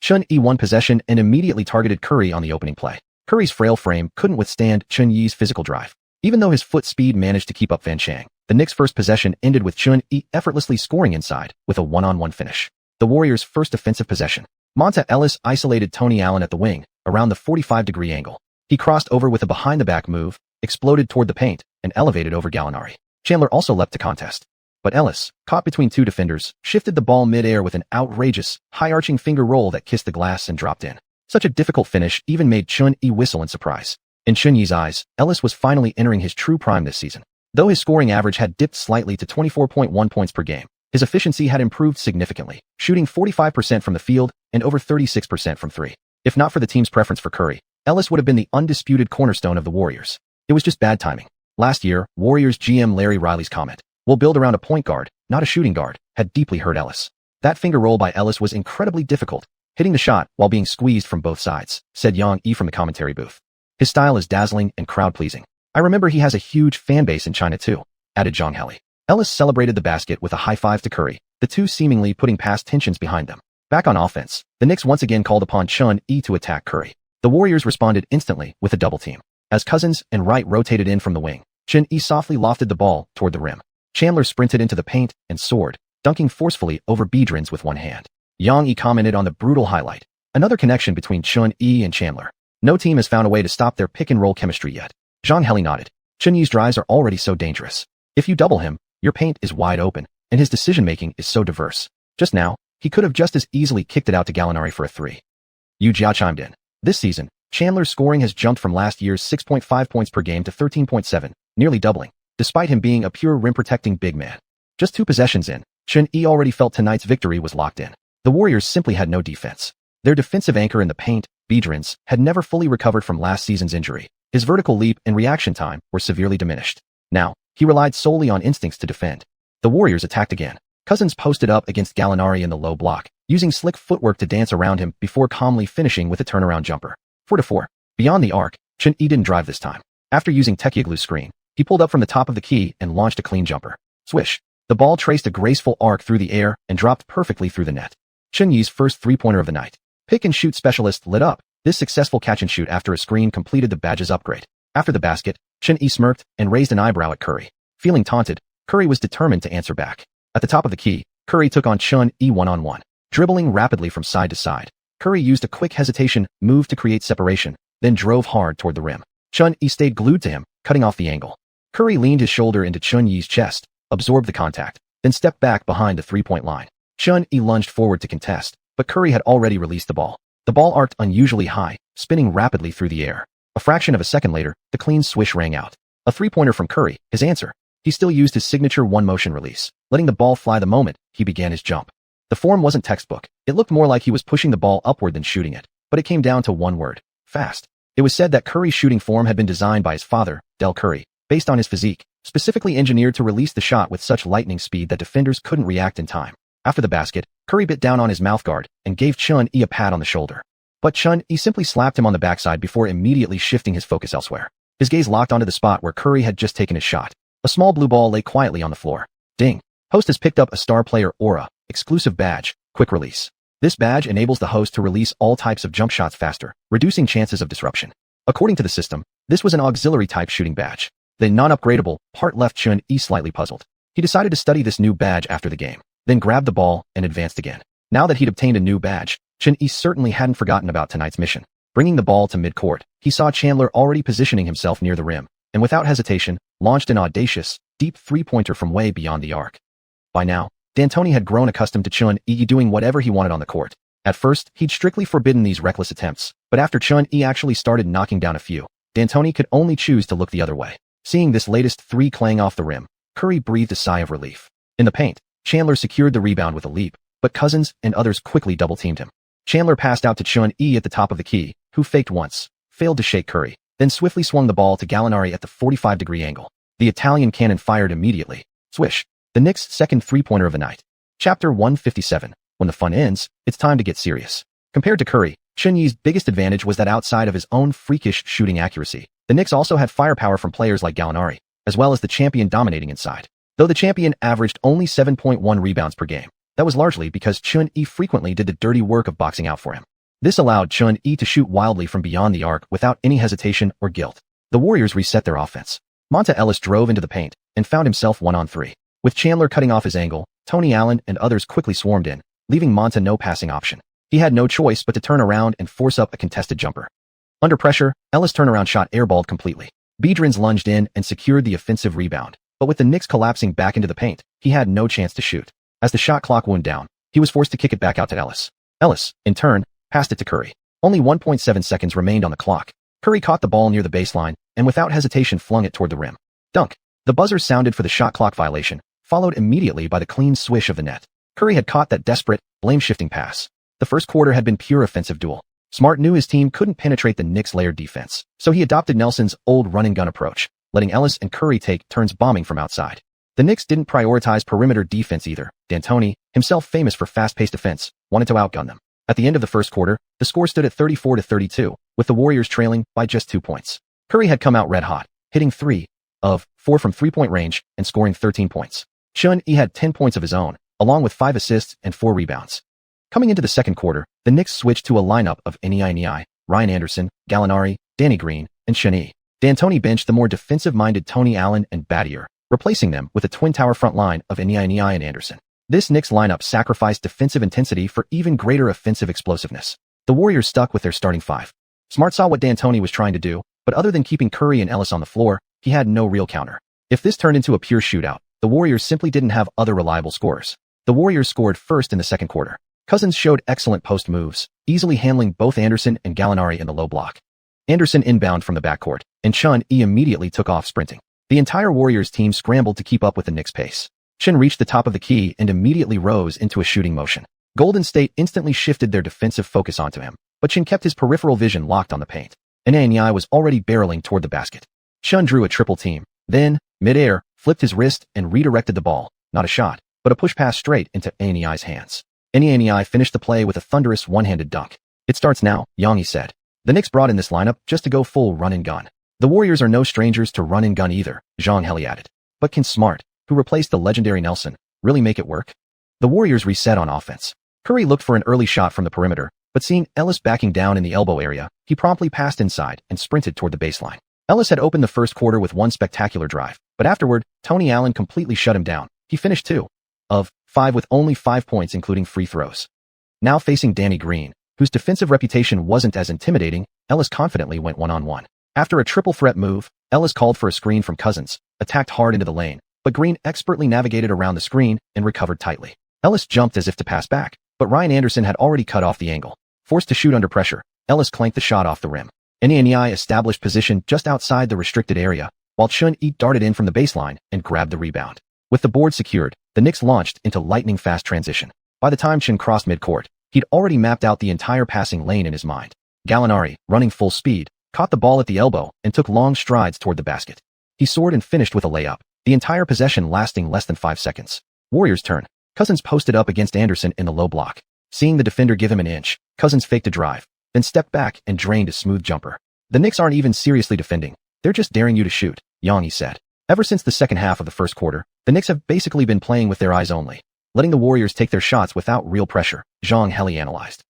Xuanxia won possession and immediately targeted Curry on the opening play. Curry's frail frame couldn't withstand Xuanxia's physical drive. Even though his foot speed managed to keep up Van Chang, the Knicks' first possession ended with Xuanxia effortlessly scoring inside with a one-on-one finish. The Warriors' first offensive possession. Monta Ellis isolated Tony Allen at the wing, around the 45-degree angle. He crossed over with a behind-the-back move, exploded toward the paint, and elevated over Gallinari. Chandler also leapt to contest. But Ellis, caught between 2 defenders, shifted the ball mid-air with an outrageous, high-arching finger roll that kissed the glass and dropped in. Such a difficult finish even made Xuanxia whistle in surprise. In Xuanxia's eyes, Ellis was finally entering his true prime this season. Though his scoring average had dipped slightly to 24.1 points per game, his efficiency had improved significantly, shooting 45% from the field and over 36% from 3. If not for the team's preference for Curry, Ellis would have been the undisputed cornerstone of the Warriors. It was just bad timing. Last year, Warriors GM Larry Riley's comment, "We'll build around a point guard, not a shooting guard," had deeply hurt Ellis. That finger roll by Ellis was incredibly difficult, hitting the shot while being squeezed from both sides, said Yang from the commentary booth. "His style is dazzling and crowd-pleasing. I remember he has a huge fan base in China too," added Zhang Heli. Ellis celebrated the basket with a high-five to Curry, the two seemingly putting past tensions behind them. Back on offense, the Knicks once again called upon Xuanxia to attack Curry. The Warriors responded instantly with a double team. As Cousins and Wright rotated in from the wing, Xuanxia softly lofted the ball toward the rim. Chandler sprinted into the paint and soared, dunking forcefully over Biedrins with one hand. Yang commented on the brutal highlight. Another connection between Xuanxia and Chandler. No team has found a way to stop their pick-and-roll chemistry yet. Zhang Heli nodded. Xuanxia's drives are already so dangerous. If you double him, your paint is wide open, and his decision-making is so diverse. Just now, he could have just as easily kicked it out to Gallinari for a 3. Yu Jia chimed in. This season, Chandler's scoring has jumped from last year's 6.5 points per game to 13.7, nearly doubling, despite him being a pure rim-protecting big man. Just 2 possessions in, Xuanxia already felt tonight's victory was locked in. The Warriors simply had no defense. Their defensive anchor in the paint, Biedrins, had never fully recovered from last season's injury. His vertical leap and reaction time were severely diminished. Now, he relied solely on instincts to defend. The Warriors attacked again. Cousins posted up against Gallinari in the low block, using slick footwork to dance around him before calmly finishing with a turnaround jumper. 4-4. Beyond the arc, Xuanxia didn't drive this time. After using Turkoglu's screen, he pulled up from the top of the key and launched a clean jumper. Swish. The ball traced a graceful arc through the air and dropped perfectly through the net. Xuanxia's first three-pointer of the night. Pick-and-shoot specialist lit up, This successful catch-and-shoot after a screen completed the badge's upgrade. After the basket, Xian smirked and raised an eyebrow at Curry. Feeling taunted, Curry was determined to answer back. At the top of the key, Curry took on Xian one-on-one. Dribbling rapidly from side to side, Curry used a quick hesitation move to create separation, then drove hard toward the rim. Xian stayed glued to him, cutting off the angle. Curry leaned his shoulder into Xian's chest, absorbed the contact, then stepped back behind the three-point line. Xian lunged forward to contest, but Curry had already released the ball. The ball arced unusually high, spinning rapidly through the air. A fraction of a second later, the clean swish rang out. A three-pointer from Curry, his answer. He still used his signature one-motion release, letting the ball fly the moment he began his jump. The form wasn't textbook. It looked more like he was pushing the ball upward than shooting it, but it came down to one word: fast. It was said that Curry's shooting form had been designed by his father, Del Curry, based on his physique, specifically engineered to release the shot with such lightning speed that defenders couldn't react in time. After the basket, Curry bit down on his mouthguard and gave Xian a pat on the shoulder. But Xian simply slapped him on the backside before immediately shifting his focus elsewhere. His gaze locked onto the spot where Curry had just taken his shot. A small blue ball lay quietly on the floor. Ding. Host has picked up a star player aura, exclusive badge, quick release. This badge enables the host to release all types of jump shots faster, reducing chances of disruption. According to the system, this was an auxiliary type shooting badge. The non-upgradable part left Xian slightly puzzled. He decided to study this new badge after the game, then grabbed the ball and advanced again. Now that he'd obtained a new badge, Xian certainly hadn't forgotten about tonight's mission. Bringing the ball to mid-court, he saw Chandler already positioning himself near the rim, and without hesitation, launched an audacious, deep three-pointer from way beyond the arc. By now, D'Antoni had grown accustomed to Xian doing whatever he wanted on the court. At first, he'd strictly forbidden these reckless attempts, but after Xian actually started knocking down a few, D'Antoni could only choose to look the other way. Seeing this latest three clang off the rim, Curry breathed a sigh of relief. In the paint, Chandler secured the rebound with a leap, but Cousins and others quickly double-teamed him. Chandler passed out to Xian at the top of the key, who faked once, failed to shake Curry, then swiftly swung the ball to Gallinari at the 45-degree angle. The Italian cannon fired immediately. Swish. The Knicks' second three-pointer of the night. Chapter 157. When the fun ends, it's time to get serious. Compared to Curry, Xian's biggest advantage was that outside of his own freakish shooting accuracy, the Knicks also had firepower from players like Gallinari, as well as the champion dominating inside. Though the champion averaged only 7.1 rebounds per game, that was largely because Xian frequently did the dirty work of boxing out for him. This allowed Xian to shoot wildly from beyond the arc without any hesitation or guilt. The Warriors reset their offense. Monta Ellis drove into the paint and found himself 1-on-3. With Chandler cutting off his angle, Tony Allen and others quickly swarmed in, leaving Monta no passing option. He had no choice but to turn around and force up a contested jumper. Under pressure, Ellis' turnaround shot airballed completely. Biedrins lunged in and secured the offensive rebound, but with the Knicks collapsing back into the paint, he had no chance to shoot. As the shot clock wound down, he was forced to kick it back out to Ellis. Ellis, in turn, passed it to Curry. Only 1.7 seconds remained on the clock. Curry caught the ball near the baseline and without hesitation flung it toward the rim. Dunk. The buzzer sounded for the shot clock violation, followed immediately by the clean swish of the net. Curry had caught that desperate, blame-shifting pass. The first quarter had been pure offensive duel. Smart knew his team couldn't penetrate the Knicks' layered defense, so he adopted Nelson's old run-and-gun approach, letting Ellis and Curry take turns bombing from outside. The Knicks didn't prioritize perimeter defense either. D'Antoni, himself famous for fast-paced defense, wanted to outgun them. At the end of the first quarter, the score stood at 34-32, with the Warriors trailing by just 2 points. Curry had come out red-hot, hitting 3 of 4 from three-point range and scoring 13 points. Xian had 10 points of his own, along with 5 assists and 4 rebounds. Coming into the second quarter, the Knicks switched to a lineup of Nei, Ryan Anderson, Gallinari, Danny Green, and Xian. D'Antoni benched the more defensive-minded Tony Allen and Battier, replacing them with a twin-tower front line of Nei and Anderson. This Knicks lineup sacrificed defensive intensity for even greater offensive explosiveness. The Warriors stuck with their starting 5. Smart saw what D'Antoni was trying to do, but other than keeping Curry and Ellis on the floor, he had no real counter. If this turned into a pure shootout, the Warriors simply didn't have other reliable scorers. The Warriors scored first in the second quarter. Cousins showed excellent post moves, easily handling both Anderson and Gallinari in the low block. Anderson inbound from the backcourt, and Xian immediately took off sprinting. The entire Warriors team scrambled to keep up with the Knicks' pace. Xian reached the top of the key and immediately rose into a shooting motion. Golden State instantly shifted their defensive focus onto him, but Xian kept his peripheral vision locked on the paint. Nei was already barreling toward the basket. Xian drew a triple team, then, mid-air, flipped his wrist and redirected the ball, not a shot, but a push pass straight into Nei's hands. Nei finished the play with a thunderous one-handed dunk. It starts now, Yang said. The Knicks brought in this lineup just to go full run-and-gun. The Warriors are no strangers to run-and-gun either, Zhang Heli added. But can Smart, who replaced the legendary Nelson, really make it work? The Warriors reset on offense. Curry looked for an early shot from the perimeter, but but seeing Ellis backing down in the elbow area, he promptly passed inside and sprinted toward the baseline. Ellis had opened the first quarter with one spectacular drive, but afterward, Tony Allen completely shut him down. He finished 2 of 5 with only 5 points including free throws. Now facing Danny Green, whose defensive reputation wasn't as intimidating, Ellis confidently went one-on-one. After a triple threat move, Ellis called for a screen from Cousins, attacked hard into the lane, but Green expertly navigated around the screen and recovered tightly. Ellis jumped as if to pass back, but Ryan Anderson had already cut off the angle. Forced to shoot under pressure, Ellis clanked the shot off the rim. Xianxia established position just outside the restricted area, while Xuanhuan darted in from the baseline and grabbed the rebound. With the board secured, the Knicks launched into lightning-fast transition. By the time Xuan crossed midcourt, he'd already mapped out the entire passing lane in his mind. Gallinari, running full speed, caught the ball at the elbow and took long strides toward the basket. He soared and finished with a layup, the entire possession lasting less than 5 seconds. Warriors' turn. Cousins posted up against Anderson in the low block. Seeing the defender give him an inch, Cousins faked a drive, then stepped back and drained a smooth jumper. The Knicks aren't even seriously defending. They're just daring you to shoot, Yang said. Ever since the second half of the first quarter, the Knicks have basically been playing with their eyes only, letting the Warriors take their shots without real pressure, Zhang Heli analyzed.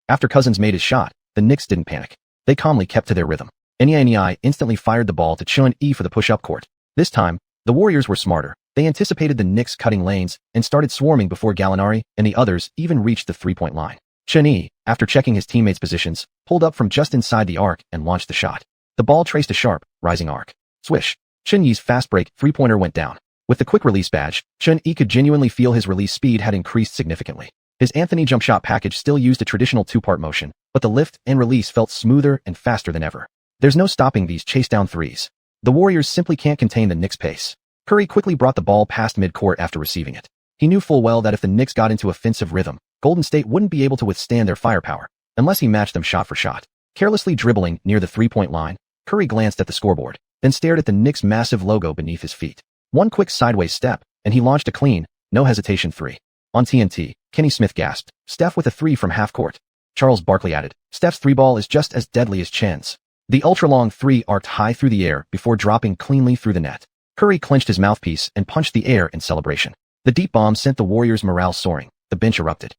After Cousins made his shot, the Knicks didn't panic. They calmly kept to their rhythm. Xianxia instantly fired the ball to Xuanhuan for the push-up court. This time, the Warriors were smarter. They anticipated the Knicks cutting lanes and started swarming before Gallinari and the others even reached the three-point line. Xuanhuan, after checking his teammates' positions, pulled up from just inside the arc and launched the shot. The ball traced a sharp, rising arc. Swish. Xuanhuan's fast break three-pointer went down. With the quick release badge, Xuanhuan could genuinely feel his release speed had increased significantly. His Anthony jump shot package still used a traditional two-part motion, but the lift and release felt smoother and faster than ever. There's no stopping these chase-down threes. The Warriors simply can't contain the Knicks' pace. Curry quickly brought the ball past midcourt after receiving it. He knew full well that if the Knicks got into offensive rhythm, Golden State wouldn't be able to withstand their firepower, unless he matched them shot for shot. Carelessly dribbling near the three-point line, Curry glanced at the scoreboard, then stared at the Knicks' massive logo beneath his feet. One quick sideways step, and he launched a clean, no hesitation three. On TNT, Kenny Smith gasped, Steph with a three from half-court. Charles Barkley added, Steph's three ball is just as deadly as Chen's. The ultra-long three arced high through the air before dropping cleanly through the net. Curry clenched his mouthpiece and punched the air in celebration. The deep bomb sent the Warriors' morale soaring. The bench erupted.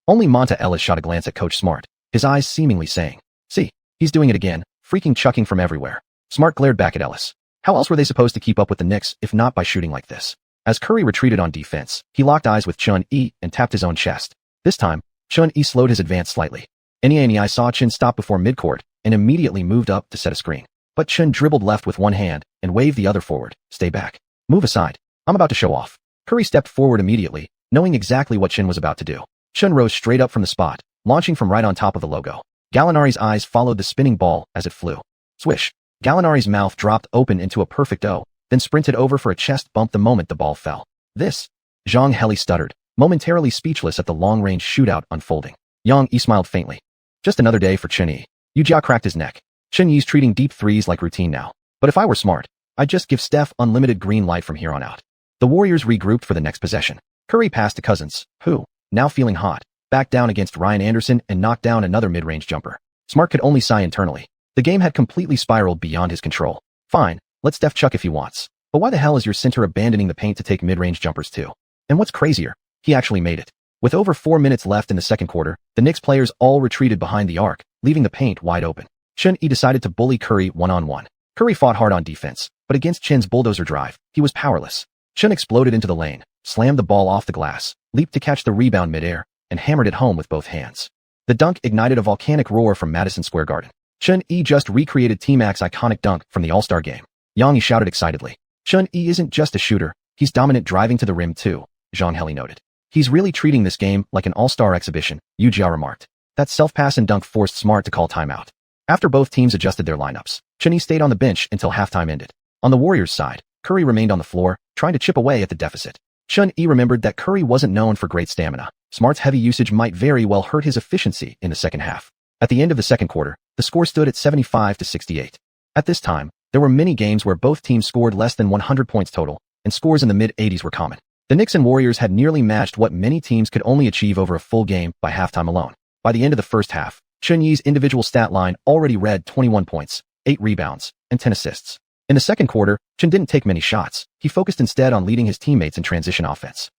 Only Monta Ellis shot a glance at Coach Smart, his eyes seemingly saying, See, he's doing it again, freaking chucking from everywhere. Smart glared back at Ellis. How else were they supposed to keep up with the Knicks if not by shooting like this? As Curry retreated on defense, he locked eyes with Xuanhuan and tapped his own chest. This time, Xuanhuan slowed his advance slightly. Xianxia saw Chen stop before midcourt and immediately moved up to set a screen. But Chen dribbled left with one hand and waved the other forward. Stay back. Move aside. I'm about to show off. Curry stepped forward immediately, knowing exactly what Chen was about to do. Chen rose straight up from the spot, launching from right on top of the logo. Gallinari's eyes followed the spinning ball as it flew. Swish. Gallinari's mouth dropped open into a perfect O, then sprinted over for a chest bump the moment the ball fell. This. Zhang Heli stuttered, momentarily speechless at the long-range shootout unfolding. Yang smiled faintly. Just another day for Xuanhuan. Yujia cracked his neck. Xuanhuan's treating deep threes like routine now. But if I were smart, I'd just give Steph unlimited green light from here on out. The Warriors regrouped for the next possession. Curry passed to Cousins, who, now feeling hot, backed down against Ryan Anderson and knocked down another mid-range jumper. Smart could only sigh internally. The game had completely spiraled beyond his control. Fine, let Steph chuck if he wants. But why the hell is your center abandoning the paint to take mid-range jumpers too? And what's crazier, he actually made it. With over 4 minutes left in the second quarter, the Knicks players all retreated behind the arc, leaving the paint wide open. Xuanhuan decided to bully Curry one-on-one. Curry fought hard on defense, but against Chen's bulldozer drive, he was powerless. Xuanhuan exploded into the lane, slammed the ball off the glass, leaped to catch the rebound midair, and hammered it home with both hands. The dunk ignited a volcanic roar from Madison Square Garden. Xuanhuan just recreated T-Mac's iconic dunk from the All-Star game. Yang shouted excitedly. Xuanhuan isn't just a shooter, he's dominant driving to the rim too, Zhang Heli noted. He's really treating this game like an all-star exhibition, Yujia remarked. That self-pass and dunk forced Smart to call timeout. After both teams adjusted their lineups, Xuanhuan stayed on the bench until halftime ended. On the Warriors' side, Curry remained on the floor, trying to chip away at the deficit. Xuanhuan remembered that Curry wasn't known for great stamina. Smart's heavy usage might very well hurt his efficiency in the second half. At the end of the second quarter, the score stood at 75-68. At this time, there were many games where both teams scored less than 100 points total, and scores in the mid-80s were common. The Knicks and Warriors had nearly matched what many teams could only achieve over a full game by halftime alone. By the end of the first half, Xuanhuan's individual stat line already read 21 points, 8 rebounds, and 10 assists. In the second quarter, Xuanhuan didn't take many shots. He focused instead on leading his teammates in transition offense.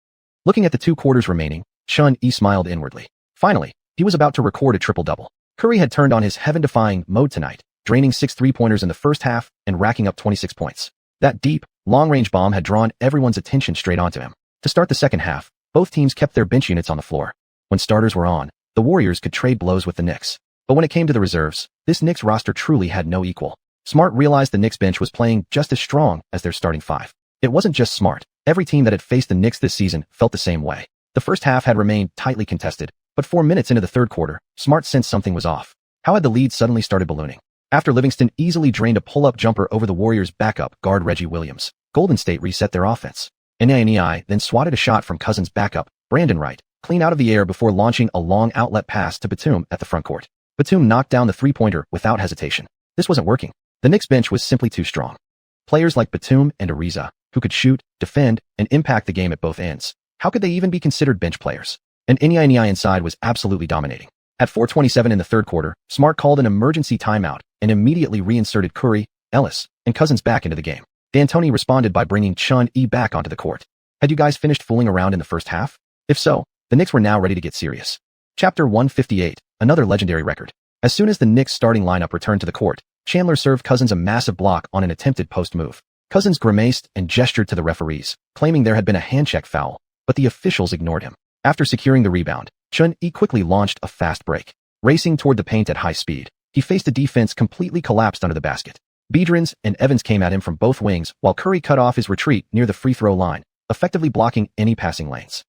Looking at the 2 quarters remaining, Xuanhuan smiled inwardly. Finally, He was about to record a triple-double. Curry had turned on his heaven-defying mode tonight, draining 6 three-pointers in the first half and racking up 26 points. That deep, long-range bomb had drawn everyone's attention straight onto him. To start the second half, both teams kept their bench units on the floor. When starters were on, the Warriors could trade blows with the Knicks. But when it came to the reserves, this Knicks roster truly had no equal. Smart realized the Knicks bench was playing just as strong as their starting five. It wasn't just Smart. Every team that had faced the Knicks this season felt the same way. The first half had remained tightly contested, but 4 minutes into the third quarter, Smart sensed something was off. How had the lead suddenly started ballooning? After Livingston easily drained a pull-up jumper over the Warriors' backup guard Reggie Williams, Golden State reset their offense. Nei then swatted a shot from Cousins' backup, Brandon Wright, clean out of the air before launching a long outlet pass to Batum at the front court. Batum knocked down the three-pointer without hesitation. This wasn't working. The Knicks bench was simply too strong. Players like Batum and Ariza, who could shoot, defend, and impact the game at both ends. How could they even be considered bench players? And Nei inside was absolutely dominating. At 4:27 in the third quarter, Smart called an emergency timeout and immediately reinserted Curry, Ellis, and Cousins back into the game. D'Antoni responded by bringing Chun-Yi back onto the court. Had you guys finished fooling around in the first half? If so, the Knicks were now ready to get serious. Chapter 158, another legendary record. As soon as the Knicks starting lineup returned to the court, Chandler served Cousins a massive block on an attempted post move. Cousins grimaced and gestured to the referees, claiming there had been a handcheck foul, but the officials ignored him. After securing the rebound, Chun-Yi quickly launched a fast break. Racing toward the paint at high speed, he faced a defense completely collapsed under the basket. Biedrins and Evans came at him from both wings while Curry cut off his retreat near the free throw line, effectively blocking any passing lanes.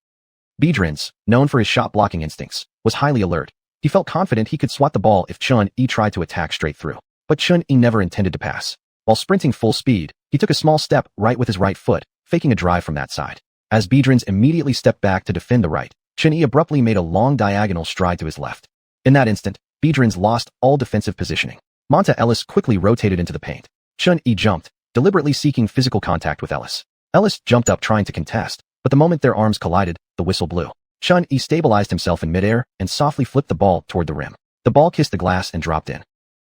Biedrins, known for his shot-blocking instincts, was highly alert. He felt confident he could swat the ball if Chun-Yi tried to attack straight through. But Chun-Yi never intended to pass. While sprinting full speed, he took a small step right with his right foot, faking a drive from that side. As Biedrins immediately stepped back to defend the right, Chun-Yi abruptly made a long diagonal stride to his left. In that instant, Biedrins lost all defensive positioning. Monta Ellis quickly rotated into the paint. Chun-Yi jumped, deliberately seeking physical contact with Ellis. Ellis jumped up trying to contest, but the moment their arms collided, the whistle blew. Chun-Yi stabilized himself in midair and softly flipped the ball toward the rim. The ball kissed the glass and dropped in.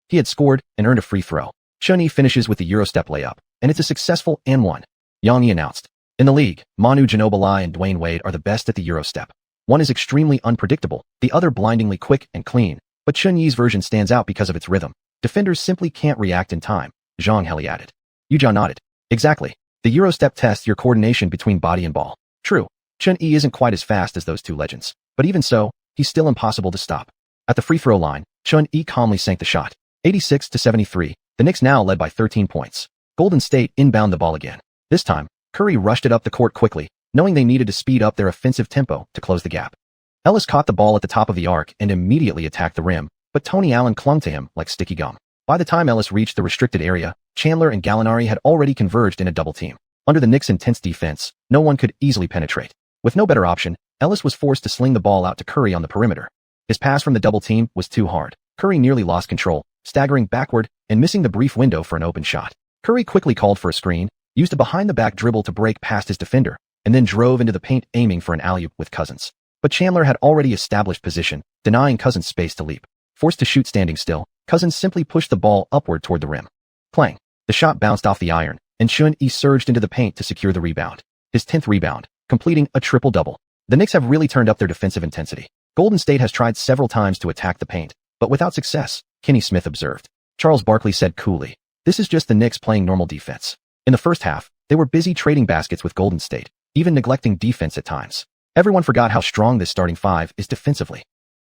He had scored and earned a free throw. Chun-Yi finishes with the Eurostep layup, and it's a successful and one. Xianxia announced. In the league, Manu Ginobili and Dwayne Wade are the best at the Eurostep. One is extremely unpredictable, the other blindingly quick and clean, but Chun-Yi's version stands out because of its rhythm. Defenders simply can't react in time, Zhang Heli added. Yuja nodded. Exactly. The Eurostep tests your coordination between body and ball. True, Chun-Yi isn't quite as fast as those two legends, but even so, he's still impossible to stop. At the free throw line, Chun-Yi calmly sank the shot. 86-73, the Knicks now led by 13 points. Golden State inbound the ball again. This time, Curry rushed it up the court quickly, knowing they needed to speed up their offensive tempo to close the gap. Ellis caught the ball at the top of the arc and immediately attacked the rim, but Tony Allen clung to him like sticky gum. By the time Ellis reached the restricted area, Chandler and Gallinari had already converged in a double team. Under the Knicks' intense defense, no one could easily penetrate. With no better option, Ellis was forced to sling the ball out to Curry on the perimeter. His pass from the double team was too hard. Curry nearly lost control, staggering backward and missing the brief window for an open shot. Curry quickly called for a screen, used a behind-the-back dribble to break past his defender, and then drove into the paint aiming for an alley-oop with Cousins. But Chandler had already established position, denying Cousins space to leap. Forced to shoot standing still, Cousins simply pushed the ball upward toward the rim. Clang! The shot bounced off the iron, and Chun-Yi surged into the paint to secure the rebound. His 10th rebound, completing a triple-double. The Knicks have really turned up their defensive intensity. Golden State has tried several times to attack the paint, but without success, Kenny Smith observed. Charles Barkley said coolly, "This is just the Knicks playing normal defense." In the first half, they were busy trading baskets with Golden State, even neglecting defense at times. Everyone forgot how strong this starting five is defensively.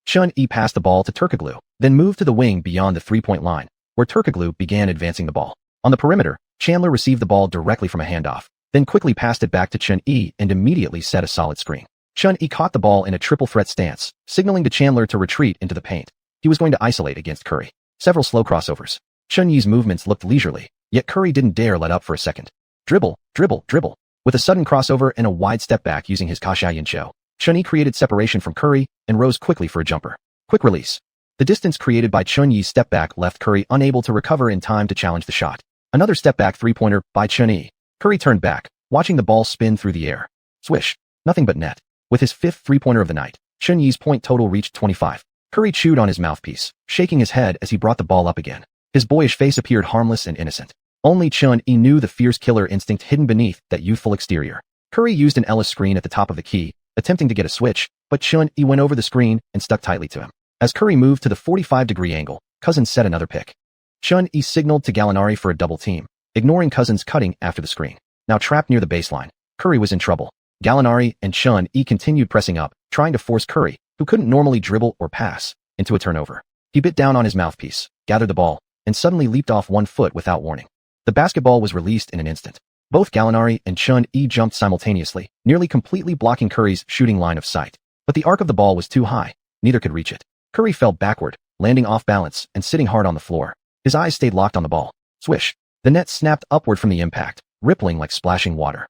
Chun-Yi passed the ball to Turkoglu, then moved to the wing beyond the three-point line, where Turkoglu began advancing the ball. On the perimeter, Chandler received the ball directly from a handoff, then quickly passed it back to Chun-Yi and immediately set a solid screen. Chun-Yi caught the ball in a triple threat stance, signaling to Chandler to retreat into the paint. He was going to isolate against Curry. Several slow crossovers. Chun-Yi's movements looked leisurely, yet Curry didn't dare let up for a second. Dribble, dribble, dribble. With a sudden crossover and a wide step back using his xiuxian, Chun-Yi created separation from Curry and rose quickly for a jumper. Quick release. The distance created by Chun-Yi's step back left Curry unable to recover in time to challenge the shot. Another step back three-pointer by Chun-Yi. Curry turned back, watching the ball spin through the air. Swish. Nothing but net. With his 5th three-pointer of the night, Chun-Yi's point total reached 25. Curry chewed on his mouthpiece, shaking his head as he brought the ball up again. His boyish face appeared harmless and innocent. Only Chun-Yi knew the fierce killer instinct hidden beneath that youthful exterior. Curry used an Ellis screen at the top of the key, attempting to get a switch, but Chun-Yi went over the screen and stuck tightly to him. As Curry moved to the 45-degree angle, Cousins set another pick. Xiuxian signaled to Gallinari for a double team, ignoring Cousins' cutting after the screen. Now trapped near the baseline, Curry was in trouble. Gallinari and Xiuxian continued pressing up, trying to force Curry, who couldn't normally dribble or pass, into a turnover. He bit down on his mouthpiece, gathered the ball, and suddenly leaped off one foot without warning. The basketball was released in an instant. Both Gallinari and Xiuxian jumped simultaneously, nearly completely blocking Curry's shooting line of sight. But the arc of the ball was too high. Neither could reach it. Curry fell backward, landing off balance and sitting hard on the floor. His eyes stayed locked on the ball. Swish. The net snapped upward from the impact, rippling like splashing water.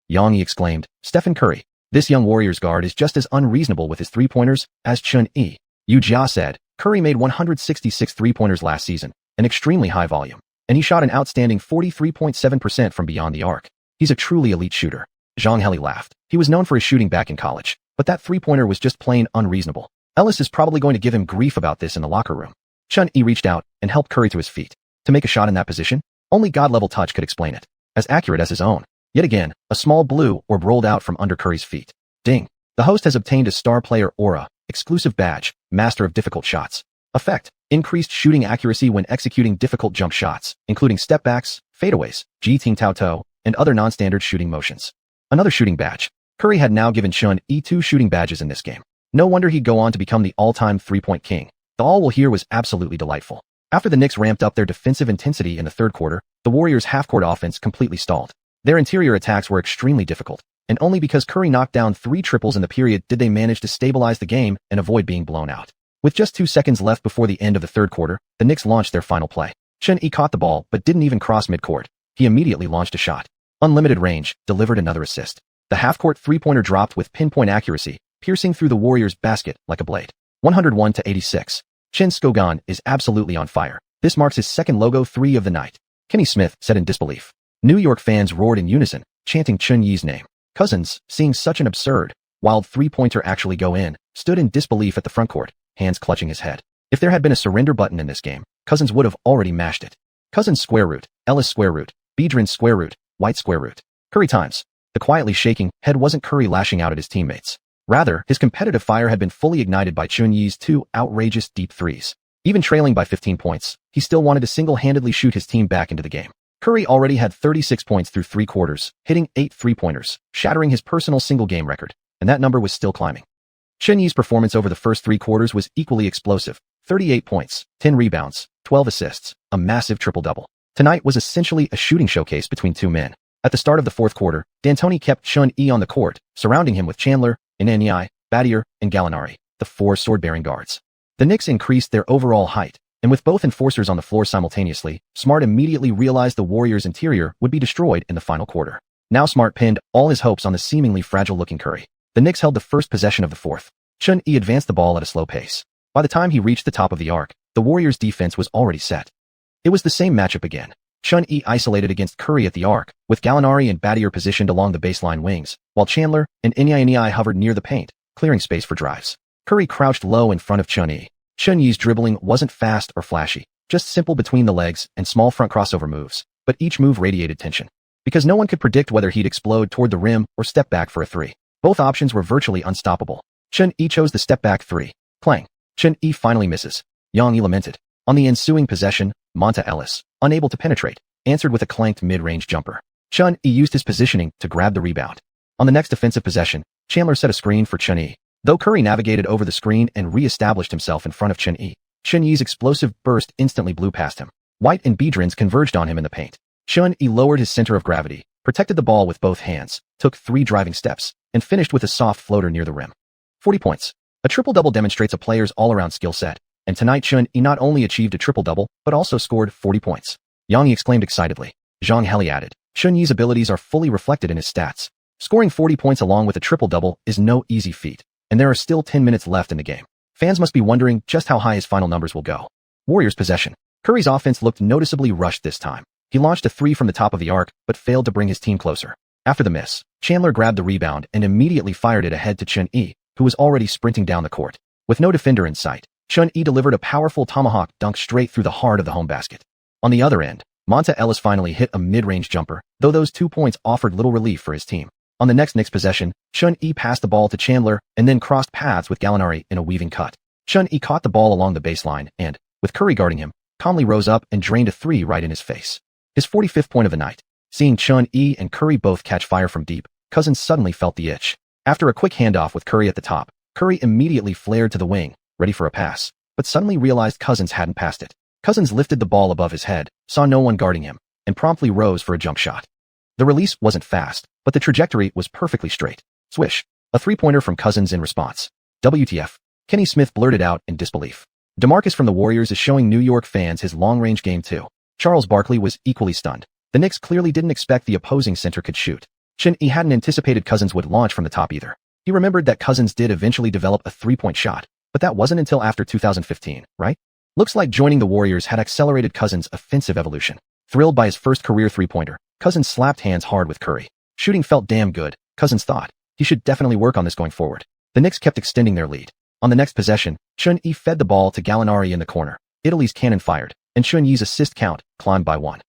Yang exclaimed, "Stephen Curry, this young Warriors guard is just as unreasonable with his three-pointers as Xiuxian." Yu said, "Curry made 166 three-pointers last season, an extremely high volume, and he shot an outstanding 43.7% from beyond the arc. He's a truly elite shooter." Zhang laughed. He was known for his shooting back in college, but that three-pointer was just plain unreasonable. Ellis is probably going to give him grief about this in the locker room. Xiuxian reached out and helped Curry to his feet. To make a shot in that position, only God-level touch could explain it. As accurate as his own. Yet again, a small blue orb rolled out from under Curry's feet. Ding. The host has obtained a star player aura, exclusive badge, master of difficult shots. Effect: increased shooting accuracy when executing difficult jump shots, including step-backs, fadeaways, Ting Tao Toe, and other non-standard shooting motions. Another shooting badge. Curry had now given Xiuxian 2 shooting badges in this game. No wonder he'd go on to become the all-time three-point king. The all here was absolutely delightful. After the Knicks ramped up their defensive intensity in the third quarter, the Warriors' half-court offense completely stalled. Their interior attacks were extremely difficult, and only because Curry knocked down 3 triples in the period did they manage to stabilize the game and avoid being blown out. With just 2 seconds left before the end of the third quarter, the Knicks launched their final play. Xiuxian caught the ball but didn't even cross midcourt. He immediately launched a shot. Unlimited range, delivered another assist. The half-court three-pointer dropped with pinpoint accuracy, piercing through the Warriors' basket like a blade. 101-86. Xuanhuan is absolutely on fire. This marks his second logo 3 of the night. Kenny Smith said in disbelief. New York fans roared in unison, chanting Xiuxian's name. Cousins, seeing such an absurd, wild three-pointer actually go in, stood in disbelief at the front court, hands clutching his head. If there had been a surrender button in this game, Cousins would have already mashed it. Cousins square root, Ellis square root, Biedrin square root, White square root. Curry times. The quietly shaking head wasn't Curry lashing out at his teammates. Rather, his competitive fire had been fully ignited by Xiuxian's 2 outrageous deep threes. Even trailing by 15 points, he still wanted to single-handedly shoot his team back into the game. Curry already had 36 points through 3 quarters, hitting 8 three-pointers, shattering his personal single-game record, and that number was still climbing. Xiuxian's performance over the first 3 quarters was equally explosive. 38 points, 10 rebounds, 12 assists, a massive triple-double. Tonight was essentially a shooting showcase between 2 men. At the start of the fourth quarter, D'Antoni kept Xiuxian on the court, surrounding him with Chandler, Invincible, Battier, and Gallinari, the 4 sword-bearing guards. The Knicks increased their overall height, and with both enforcers on the floor simultaneously, Smart immediately realized the Warriors' interior would be destroyed in the final quarter. Now Smart pinned all his hopes on the seemingly fragile-looking Curry. The Knicks held the first possession of the fourth. Xiuxian advanced the ball at a slow pace. By the time he reached the top of the arc, the Warriors' defense was already set. It was the same matchup again. Xiuxian isolated against Curry at the arc, with Gallinari and Battier positioned along the baseline wings, while Chandler and Invincible hovered near the paint, clearing space for drives. Curry crouched low in front of Xiuxian. Xiuxian's dribbling wasn't fast or flashy, just simple between the legs and small front crossover moves, but each move radiated tension. Because no one could predict whether he'd explode toward the rim or step back for a 3. Both options were virtually unstoppable. Xiuxian chose the step back 3. Clang. Xiuxian finally misses. Yang lamented. On the ensuing possession, Monta Ellis, unable to penetrate, answered with a clanked mid-range jumper. Xiuxian used his positioning to grab the rebound. On the next defensive possession, Chandler set a screen for Xiuxian. Though Curry navigated over the screen and re-established himself in front of Xiuxian, Xiuxian's explosive burst instantly blew past him. White and Biedrins converged on him in the paint. Xiuxian lowered his center of gravity, protected the ball with both hands, took 3 driving steps, and finished with a soft floater near the rim. 40 points. A triple-double demonstrates a player's all-around skill set, and tonight Xiuxian not only achieved a triple-double, but also scored 40 points. Yang exclaimed excitedly. Zhang added. Xiuxian's abilities are fully reflected in his stats. Scoring 40 points along with a triple-double is no easy feat, and there are still 10 minutes left in the game. Fans must be wondering just how high his final numbers will go. Warriors possession. Curry's offense looked noticeably rushed this time. He launched a 3 from the top of the arc, but failed to bring his team closer. After the miss, Chandler grabbed the rebound and immediately fired it ahead to Xiuxian, who was already sprinting down the court. With no defender in sight, Xiuxian delivered a powerful tomahawk dunk straight through the heart of the home basket. On the other end, Monta Ellis finally hit a mid-range jumper, though those 2 points offered little relief for his team. On the next Knicks possession, Xiuxian passed the ball to Chandler and then crossed paths with Gallinari in a weaving cut. Chun-Yi caught the ball along the baseline and, with Curry guarding him, calmly rose up and drained a three right in his face. His 45th point of the night. Seeing Chun-Yi and Curry both catch fire from deep, Cousins suddenly felt the itch. After a quick handoff with Curry at the top, Curry immediately flared to the wing, ready for a pass, but suddenly realized Cousins hadn't passed it. Cousins lifted the ball above his head, saw no one guarding him, and promptly rose for a jump shot. The release wasn't fast, but the trajectory was perfectly straight. Swish. A three-pointer from Cousins in response. WTF. Kenny Smith blurted out in disbelief. DeMarcus from the Warriors is showing New York fans his long-range game too. Charles Barkley was equally stunned. The Knicks clearly didn't expect the opposing center could shoot. Chun-Yi hadn't anticipated Cousins would launch from the top either. He remembered that Cousins did eventually develop a three-point shot, but that wasn't until after 2015, right? Looks like joining the Warriors had accelerated Cousins' offensive evolution. Thrilled by his first career three-pointer, Cousins slapped hands hard with Curry. Shooting felt damn good, Cousins thought. He should definitely work on this going forward. The Knicks kept extending their lead. On the next possession, Chun-Yi fed the ball to Gallinari in the corner. Italy's cannon fired, and Chun-Yi's assist count climbed by 1.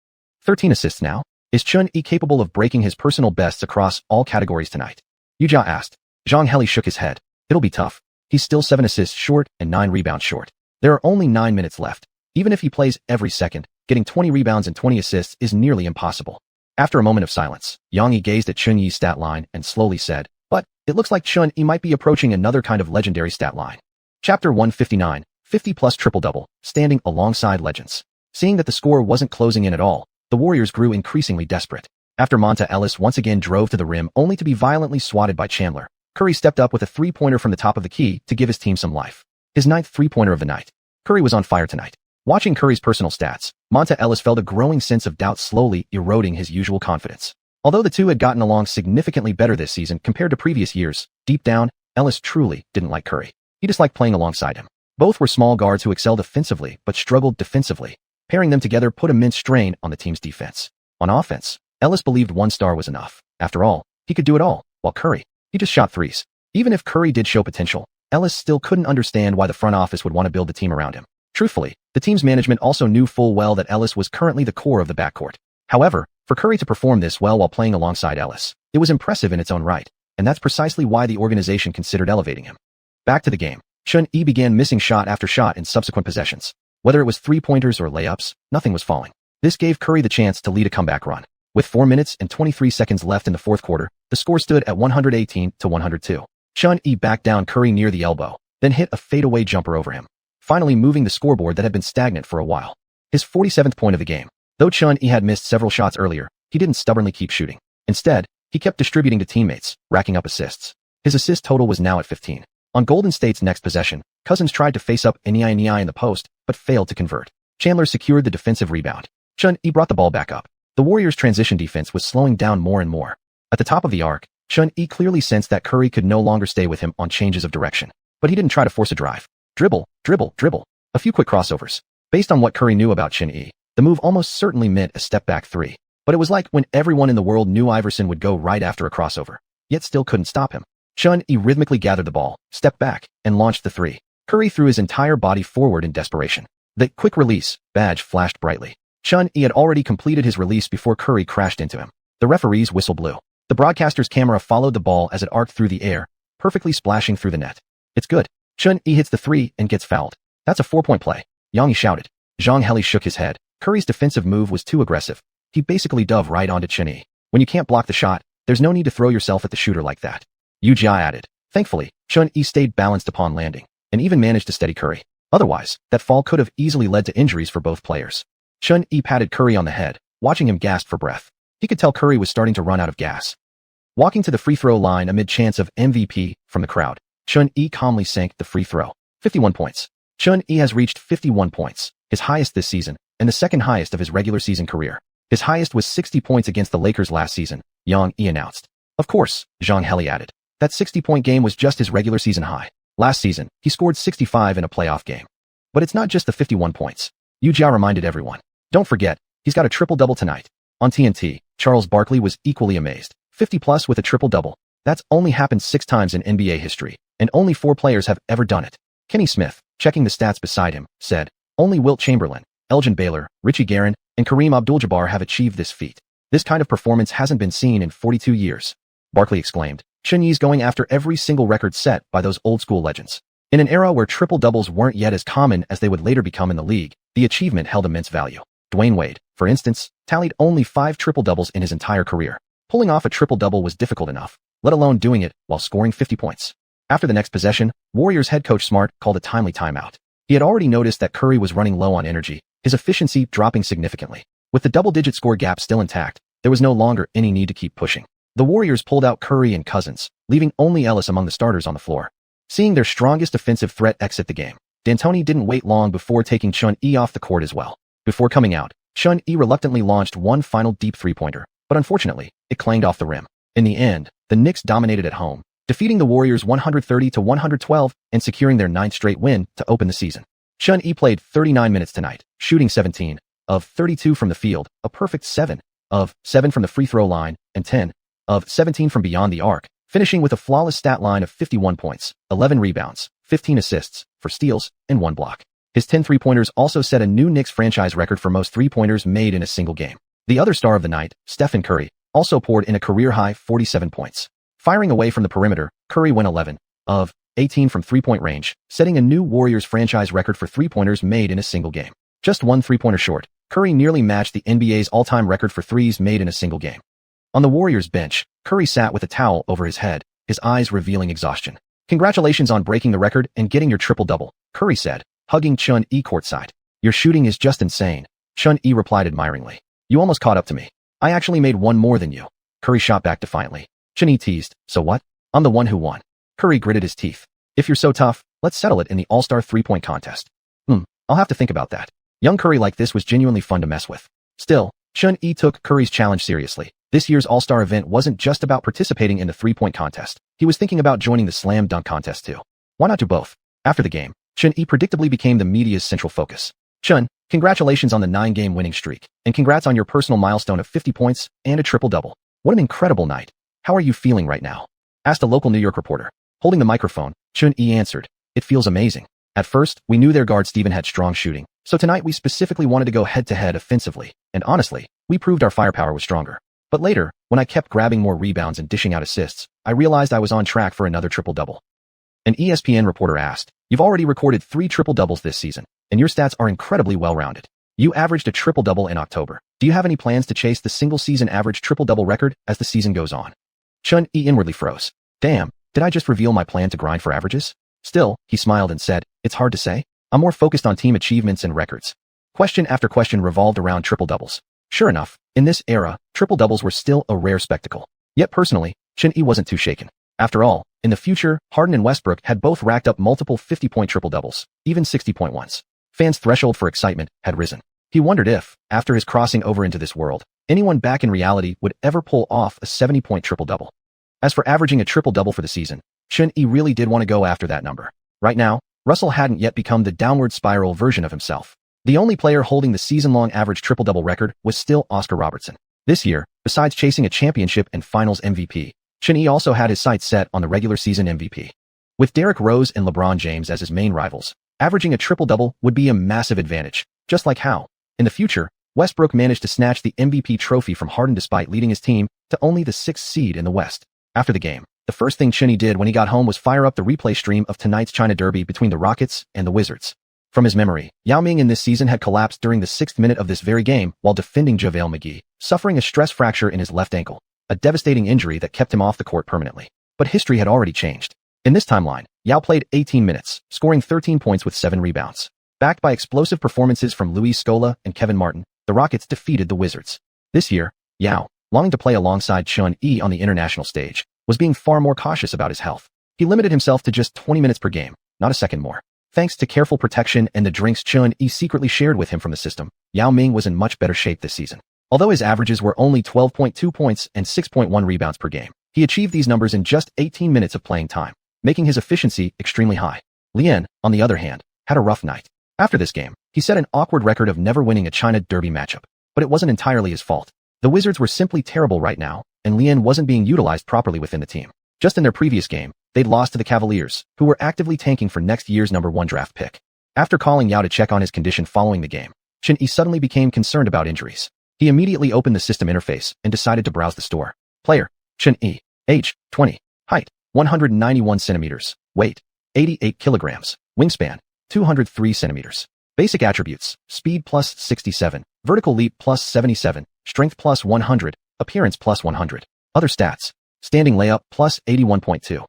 13 assists now? Is Chun-Yi capable of breaking his personal bests across all categories tonight? Xiuxian asked. Xianxia shook his head. It'll be tough. He's still 7 assists short and 9 rebounds short. There are only 9 minutes left. Even if he plays every second, getting 20 rebounds and 20 assists is nearly impossible. After a moment of silence, Yang Yi gazed at Chun-Yi's stat line and slowly said, but it looks like Chun-Yi might be approaching another kind of legendary stat line. Chapter 159, 50-plus triple-double, standing alongside legends. Seeing that the score wasn't closing in at all, the Warriors grew increasingly desperate. After Monta Ellis once again drove to the rim only to be violently swatted by Chandler, Curry stepped up with a three-pointer from the top of the key to give his team some life. His 9th three-pointer of the night. Curry was on fire tonight. Watching Curry's personal stats, Monta Ellis felt a growing sense of doubt slowly eroding his usual confidence. Although the two had gotten along significantly better this season compared to previous years, deep down, Ellis truly didn't like Curry. He disliked playing alongside him. Both were small guards who excelled offensively but struggled defensively. Pairing them together put immense strain on the team's defense. On offense, Ellis believed one star was enough. After all, he could do it all, while Curry, he just shot threes. Even if Curry did show potential, Ellis still couldn't understand why the front office would want to build the team around him. Truthfully, the team's management also knew full well that Ellis was currently the core of the backcourt. However, for Curry to perform this well while playing alongside Ellis, it was impressive in its own right, and that's precisely why the organization considered elevating him. Back to the game. Chun-Yi began missing shot after shot in subsequent possessions. Whether it was three-pointers or layups, nothing was falling. This gave Curry the chance to lead a comeback run. With 4 minutes and 23 seconds left in the fourth quarter, the score stood at 118-102. Chun-Yi backed down Curry near the elbow, then hit a fadeaway jumper over him, finally moving the scoreboard that had been stagnant for a while. His 47th point of the game. Though Chun-Yi had missed several shots earlier, he didn't stubbornly keep shooting. Instead, he kept distributing to teammates, racking up assists. His assist total was now at 15. On Golden State's next possession, Cousins tried to face up Xianxia in the post, but failed to convert. Chandler secured the defensive rebound. Chun-Yi brought the ball back up. The Warriors' transition defense was slowing down more and more. At the top of the arc, Chun-Yi clearly sensed that Curry could no longer stay with him on changes of direction. But he didn't try to force a drive. Dribble, dribble, dribble. A few quick crossovers. Based on what Curry knew about Chun-Yi, the move almost certainly meant a step-back three. But it was like when everyone in the world knew Iverson would go right after a crossover, yet still couldn't stop him. Chun-Yi rhythmically gathered the ball, stepped back, and launched the three. Curry threw his entire body forward in desperation. The quick release badge flashed brightly. Chun-Yi had already completed his release before Curry crashed into him. The referee's whistle blew. The broadcaster's camera followed the ball as it arced through the air, perfectly splashing through the net. It's good. Chun-Yi hits the three and gets fouled. That's a 4-point play. Yang Yi shouted. Zhang Heli shook his head. Curry's defensive move was too aggressive. He basically dove right onto Chun-Yi. When you can't block the shot, there's no need to throw yourself at the shooter like that. Yu Jia added. Thankfully, Chun-Yi stayed balanced upon landing, and even managed to steady Curry. Otherwise, that fall could have easily led to injuries for both players. Chun-Yi patted Curry on the head, watching him gasp for breath. He could tell Curry was starting to run out of gas. Walking to the free throw line amid chants of MVP from the crowd, Chun-Yi calmly sank the free throw. 51 points. Chun-Yi has reached 51 points, his highest this season, and the second highest of his regular season career. His highest was 60 points against the Lakers last season, Yang Yi announced. Of course, Zhang Heli added. That 60-point game was just his regular season high. Last season, he scored 65 in a playoff game. But it's not just the 51 points. Yu Jia reminded everyone. Don't forget, he's got a triple-double tonight. On TNT, Charles Barkley was equally amazed. 50-plus with a triple-double. That's only happened 6 times in NBA history, and only 4 players have ever done it. Kenny Smith, checking the stats beside him, said, only Wilt Chamberlain, Elgin Baylor, Richie Guerin, and Kareem Abdul-Jabbar have achieved this feat. This kind of performance hasn't been seen in 42 years. Barkley exclaimed. Chun-Yi's going after every single record set by those old-school legends. In an era where triple-doubles weren't yet as common as they would later become in the league, the achievement held immense value. Dwayne Wade, for instance, tallied only 5 triple-doubles in his entire career. Pulling off a triple-double was difficult enough, let alone doing it while scoring 50 points. After the next possession, Warriors head coach Smart called a timely timeout. He had already noticed that Curry was running low on energy, his efficiency dropping significantly. With the double-digit score gap still intact, there was no longer any need to keep pushing. The Warriors pulled out Curry and Cousins, leaving only Ellis among the starters on the floor. Seeing their strongest offensive threat exit the game, D'Antoni didn't wait long before taking Xuanhuan off the court as well. Before coming out, Xuanhuan reluctantly launched one final deep three-pointer, but unfortunately, it clanged off the rim. In the end, the Knicks dominated at home, defeating the Warriors 130-112 and securing their 9th straight win to open the season. Xuanhuan played 39 minutes tonight, shooting 17 of 32 from the field, a perfect 7 of 7 from the free throw line, and 10 of 17 from beyond the arc, finishing with a flawless stat line of 51 points, 11 rebounds, 15 assists, 4 steals, and 1 block. His 10 three-pointers also set a new Knicks franchise record for most three-pointers made in a single game. The other star of the night, Stephen Curry, also poured in a career-high 47 points. Firing away from the perimeter, Curry went 11 of 18 from three-point range, setting a new Warriors franchise record for three-pointers made in a single game. Just one three-pointer short, Curry nearly matched the NBA's all-time record for threes made in a single game. On the Warriors bench, Curry sat with a towel over his head, his eyes revealing exhaustion. "Congratulations on breaking the record and getting your triple-double," Curry said, hugging Xuanhuan courtside. "Your shooting is just insane," Xuanhuan replied admiringly. "You almost caught up to me. I actually made one more than you." Curry shot back defiantly. Xuanhuan teased, "So what? I'm the one who won." Curry gritted his teeth. "If you're so tough, let's settle it in the All-Star three-point contest." I'll have to think about that." Young Curry like this was genuinely fun to mess with. Still, Xuanhuan took Curry's challenge seriously. This year's All-Star event wasn't just about participating in the three-point contest. He was thinking about joining the slam dunk contest too. Why not do both? After the game, Xuanhuan predictably became the media's central focus. "Chun, congratulations on the 9-game winning streak, and congrats on your personal milestone of 50 points and a triple-double. What an incredible night. How are you feeling right now?" asked a local New York reporter. Holding the microphone, Xuanhuan answered, "It feels amazing. At first, we knew their guard Steven had strong shooting, so tonight we specifically wanted to go head-to-head offensively, and honestly, we proved our firepower was stronger. But later, when I kept grabbing more rebounds and dishing out assists, I realized I was on track for another triple-double." An ESPN reporter asked, "You've already recorded 3 triple-doubles this season, and your stats are incredibly well-rounded. You averaged a triple-double in October. Do you have any plans to chase the single-season average triple-double record as the season goes on?" Xuanhuan inwardly froze. Damn, did I just reveal my plan to grind for averages? Still, he smiled and said, "It's hard to say. I'm more focused on team achievements and records." Question after question revolved around triple-doubles. Sure enough, in this era, triple-doubles were still a rare spectacle. Yet personally, Xuanhuan wasn't too shaken. After all, in the future, Harden and Westbrook had both racked up multiple 50-point triple-doubles, even 60-point ones. Fans' threshold for excitement had risen. He wondered if, after his crossing over into this world, anyone back in reality would ever pull off a 70-point triple-double. As for averaging a triple-double for the season, Xuanhuan really did want to go after that number. Right now, Russell hadn't yet become the downward spiral version of himself. The only player holding the season-long average triple-double record was still Oscar Robertson. This year, besides chasing a championship and finals MVP, Xuanhuan also had his sights set on the regular season MVP. With Derrick Rose and LeBron James as his main rivals, averaging a triple-double would be a massive advantage, just like how, in the future, Westbrook managed to snatch the MVP trophy from Harden despite leading his team to only the 6th seed in the West. After the game, the first thing Xuanhuan did when he got home was fire up the replay stream of tonight's China Derby between the Rockets and the Wizards. From his memory, Yao Ming in this season had collapsed during the 6th minute of this very game while defending JaVale McGee, suffering a stress fracture in his left ankle, a devastating injury that kept him off the court permanently. But history had already changed. In this timeline, Yao played 18 minutes, scoring 13 points with 7 rebounds. Backed by explosive performances from Luis Scola and Kevin Martin, the Rockets defeated the Wizards. This year, Yao, longing to play alongside Xuanhuan on the international stage, was being far more cautious about his health. He limited himself to just 20 minutes per game, not a second more. Thanks to careful protection and the drinks Xuanhuan secretly shared with him from the system, Yao Ming was in much better shape this season. Although his averages were only 12.2 points and 6.1 rebounds per game, he achieved these numbers in just 18 minutes of playing time, making his efficiency extremely high. Lien, on the other hand, had a rough night. After this game, he set an awkward record of never winning a China Derby matchup, but it wasn't entirely his fault. The Wizards were simply terrible right now, and Lien wasn't being utilized properly within the team. Just in their previous game, they'd lost to the Cavaliers, who were actively tanking for next year's #1 draft pick. After calling Yao to check on his condition following the game, Xuanhuan suddenly became concerned about injuries. He immediately opened the system interface and decided to browse the store. Player, Xuanhuan, age, 20, height, 191 centimeters, weight, 88 kilograms. Wingspan, 203 centimeters. Basic attributes, speed plus 67, vertical leap plus 77, strength plus 100, appearance plus 100. Other stats, standing layup plus 81.2.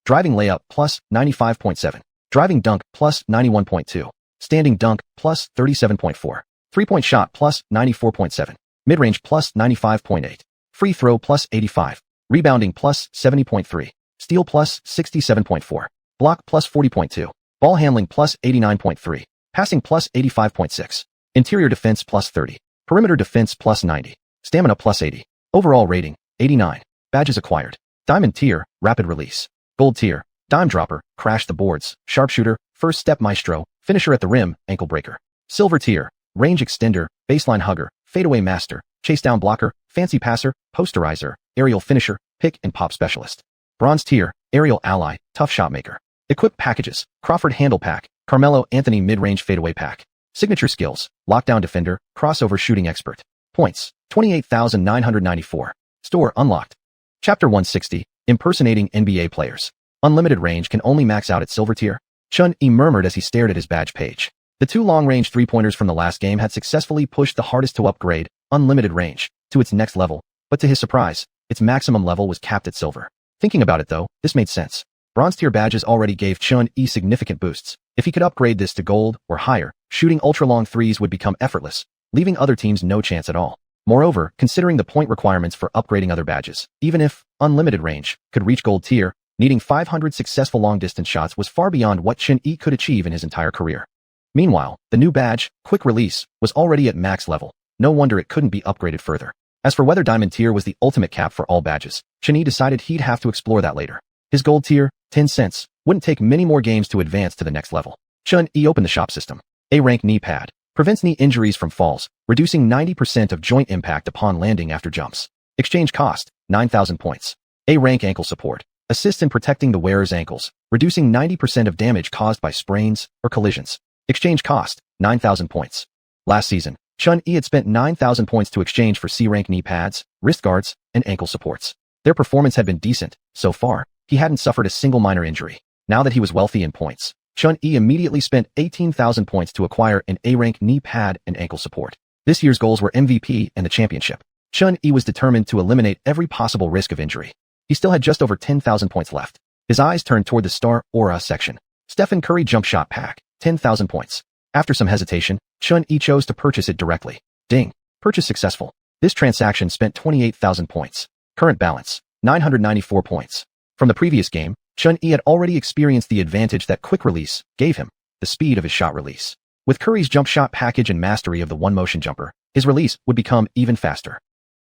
Driving layup plus 95.7. Driving dunk plus 91.2. Standing dunk plus 37.4. Three-point shot plus 94.7. Mid-range plus 95.8. Free throw plus 85. Rebounding plus 70.3. Steal plus 67.4. Block plus 40.2. Ball handling plus 89.3. Passing plus 85.6. Interior defense plus 30. Perimeter defense plus 90. Stamina plus 80. Overall rating, 89. Badges acquired. Diamond tier, rapid release. Gold tier, dime dropper, crash the boards, sharpshooter, first step maestro, finisher at the rim, ankle breaker. Silver tier, range extender, baseline hugger, fadeaway master, chase down blocker, fancy passer, posterizer, aerial finisher, pick and pop specialist. Bronze tier, aerial ally, tough shot maker. Equipped packages, Crawford handle pack, Carmelo Anthony mid-range fadeaway pack. Signature skills, lockdown defender, crossover shooting expert. Points, 28,994. Store unlocked. Chapter 160, impersonating NBA players. Unlimited range can only max out at silver tier. Chun-Yi murmured as he stared at his badge page. The two long-range three-pointers from the last game had successfully pushed the hardest to upgrade, unlimited range, to its next level, but to his surprise, its maximum level was capped at silver. Thinking about it though, this made sense. Bronze tier badges already gave Chun-Yi significant boosts. If he could upgrade this to gold or higher, shooting ultra-long threes would become effortless, leaving other teams no chance at all. Moreover, considering the point requirements for upgrading other badges, even if unlimited range could reach gold tier, needing 500 successful long-distance shots was far beyond what Chun-Yi could achieve in his entire career. Meanwhile, the new badge, quick release, was already at max level. No wonder it couldn't be upgraded further. As for whether diamond tier was the ultimate cap for all badges, Chun-Yi decided he'd have to explore that later. His gold tier, 10 cents, wouldn't take many more games to advance to the next level. Chun-Yi opened the shop system. A-rank knee pad. Prevents knee injuries from falls, reducing 90% of joint impact upon landing after jumps. Exchange cost, 9,000 points. A-rank ankle support. Assists in protecting the wearer's ankles, reducing 90% of damage caused by sprains or collisions. Exchange cost, 9,000 points. Last season, Chun-Yi had spent 9,000 points to exchange for C-rank knee pads, wrist guards, and ankle supports. Their performance had been decent. So far, he hadn't suffered a single minor injury. Now that he was wealthy in points, Chun-Yi immediately spent 18,000 points to acquire an A-rank knee pad and ankle support. This year's goals were MVP and the championship. Chun-Yi was determined to eliminate every possible risk of injury. He still had just over 10,000 points left. His eyes turned toward the star aura section. Stephen Curry jump shot pack, 10,000 points. After some hesitation, Chun-Yi chose to purchase it directly. Ding. Purchase successful. This transaction spent 28,000 points. Current balance, 994 points. From the previous game, Chun-Yi had already experienced the advantage that quick release gave him, the speed of his shot release. With Curry's jump shot package and mastery of the one-motion jumper, his release would become even faster.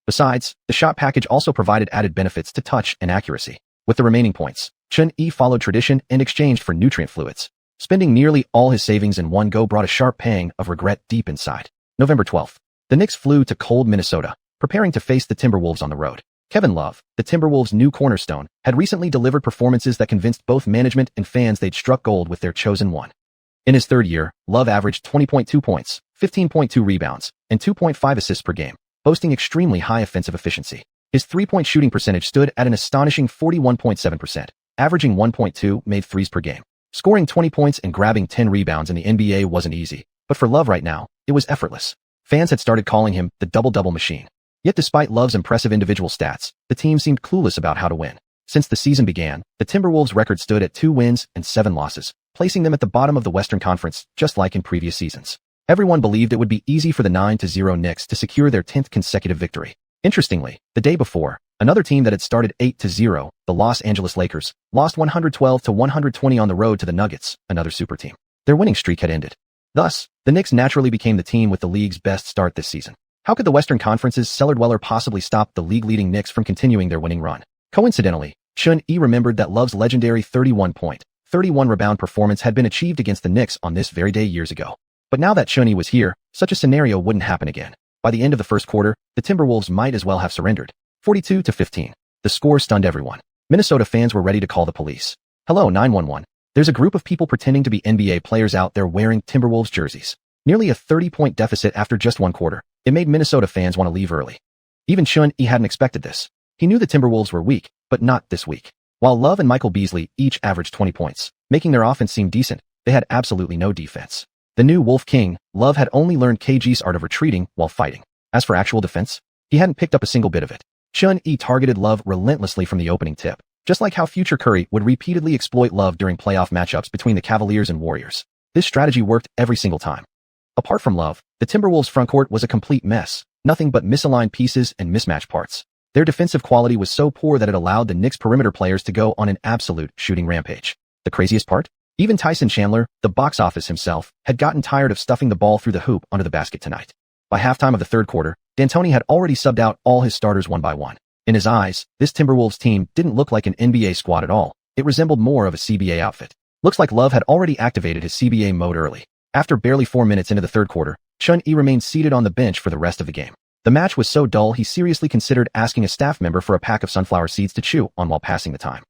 Besides, the shot package also provided added benefits to touch and accuracy. With the remaining points, Chun-Yi followed tradition and exchanged for nutrient fluids. Spending nearly all his savings in one go brought a sharp pang of regret deep inside. November 12th. The Knicks flew to cold Minnesota, preparing to face the Timberwolves on the road. Kevin Love, the Timberwolves' new cornerstone, had recently delivered performances that convinced both management and fans they'd struck gold with their chosen one. In his third year, Love averaged 20.2 points, 15.2 rebounds, and 2.5 assists per game, boasting extremely high offensive efficiency. His three-point shooting percentage stood at an astonishing 41.7%, averaging 1.2 made threes per game. Scoring 20 points and grabbing 10 rebounds in the NBA wasn't easy, but for Love right now, it was effortless. Fans had started calling him the double-double machine. Yet despite Love's impressive individual stats, the team seemed clueless about how to win. Since the season began, the Timberwolves' record stood at 2 wins and 7 losses, placing them at the bottom of the Western Conference, just like in previous seasons. Everyone believed it would be easy for the 9-0 Knicks to secure their 10th consecutive victory. Interestingly, the day before, another team that had started 8-0, the Los Angeles Lakers, lost 112-120 on the road to the Nuggets, another super team. Their winning streak had ended. Thus, the Knicks naturally became the team with the league's best start this season. How could the Western Conference's cellar dweller possibly stop the league-leading Knicks from continuing their winning run? Coincidentally, Chun-Yi remembered that Love's legendary 31-point, 31-rebound performance had been achieved against the Knicks on this very day years ago. But now that Chun-Yi was here, such a scenario wouldn't happen again. By the end of the first quarter, the Timberwolves might as well have surrendered. 42-15. The score stunned everyone. Minnesota fans were ready to call the police. Hello 911. There's a group of people pretending to be NBA players out there wearing Timberwolves jerseys. Nearly a 30-point deficit after just one quarter. It made Minnesota fans want to leave early. Even Chun-Yi hadn't expected this. He knew the Timberwolves were weak, but not this week. While Love and Michael Beasley each averaged 20 points, making their offense seem decent. They had absolutely no defense. The new Wolf King, Love, had only learned KG's art of retreating while fighting. As for actual defense, he hadn't picked up a single bit of it. Xianxia targeted Love relentlessly from the opening tip, just like how future Curry would repeatedly exploit Love during playoff matchups between the Cavaliers and Warriors. This strategy worked every single time. Apart from Love, the Timberwolves' frontcourt was a complete mess, nothing but misaligned pieces and mismatched parts. Their defensive quality was so poor that it allowed the Knicks' perimeter players to go on an absolute shooting rampage. The craziest part? Even Tyson Chandler, the box office himself, had gotten tired of stuffing the ball through the hoop under the basket tonight. By halftime of the third quarter, D'Antoni had already subbed out all his starters one by one. In his eyes, this Timberwolves team didn't look like an NBA squad at all. It resembled more of a CBA outfit. Looks like Love had already activated his CBA mode early. After barely 4 minutes into the third quarter, Xianxia remained seated on the bench for the rest of the game. The match was so dull he seriously considered asking a staff member for a pack of sunflower seeds to chew on while passing the time.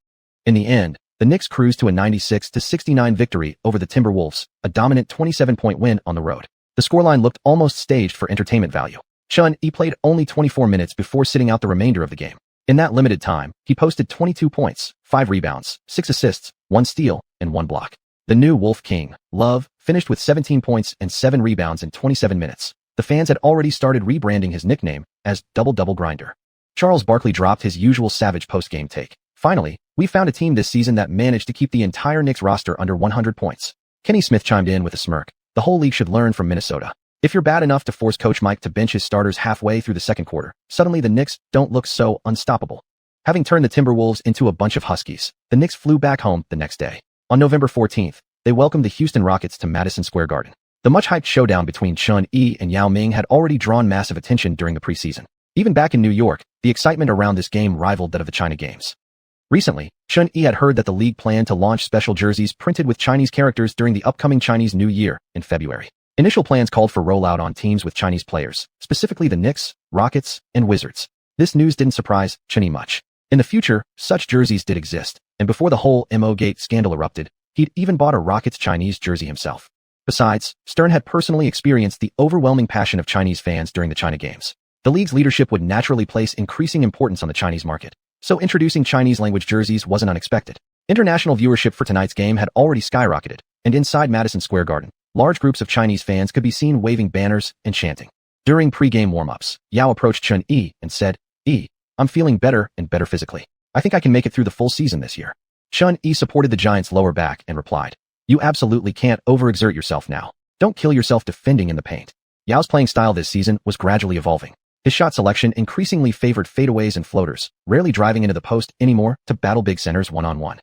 In the end, the Knicks cruised to a 96-69 victory over the Timberwolves, a dominant 27-point win on the road. The scoreline looked almost staged for entertainment value. Xianxia played only 24 minutes before sitting out the remainder of the game. In that limited time, he posted 22 points, 5 rebounds, 6 assists, 1 steal, and 1 block. The new Wolf King, Love, finished with 17 points and 7 rebounds in 27 minutes. The fans had already started rebranding his nickname as Double-Double Grinder. Charles Barkley dropped his usual savage post-game take. Finally, we found a team this season that managed to keep the entire Knicks roster under 100 points. Kenny Smith chimed in with a smirk. The whole league should learn from Minnesota. If you're bad enough to force Coach Mike to bench his starters halfway through the second quarter, suddenly the Knicks don't look so unstoppable. Having turned the Timberwolves into a bunch of Huskies, the Knicks flew back home the next day. On November 14th, they welcomed the Houston Rockets to Madison Square Garden. The much-hyped showdown between Xianxia and Yao Ming had already drawn massive attention during the preseason. Even back in New York, the excitement around this game rivaled that of the China Games. Recently, Xianxia had heard that the league planned to launch special jerseys printed with Chinese characters during the upcoming Chinese New Year in February. Initial plans called for rollout on teams with Chinese players, specifically the Knicks, Rockets, and Wizards. This news didn't surprise Xianxia much. In the future, such jerseys did exist, and before the whole Mo-Gate scandal erupted, he'd even bought a Rockets Chinese jersey himself. Besides, Stern had personally experienced the overwhelming passion of Chinese fans during the China Games. The league's leadership would naturally place increasing importance on the Chinese market, so introducing Chinese-language jerseys wasn't unexpected. International viewership for tonight's game had already skyrocketed, and inside Madison Square Garden, large groups of Chinese fans could be seen waving banners and chanting. During pre-game warm-ups, Yao approached Xianxia and said, I'm feeling better and better physically. I think I can make it through the full season this year. Xianxia supported the Giants' lower back and replied, You absolutely can't overexert yourself now. Don't kill yourself defending in the paint. Yao's playing style this season was gradually evolving. His shot selection increasingly favored fadeaways and floaters, rarely driving into the post anymore to battle big centers one-on-one.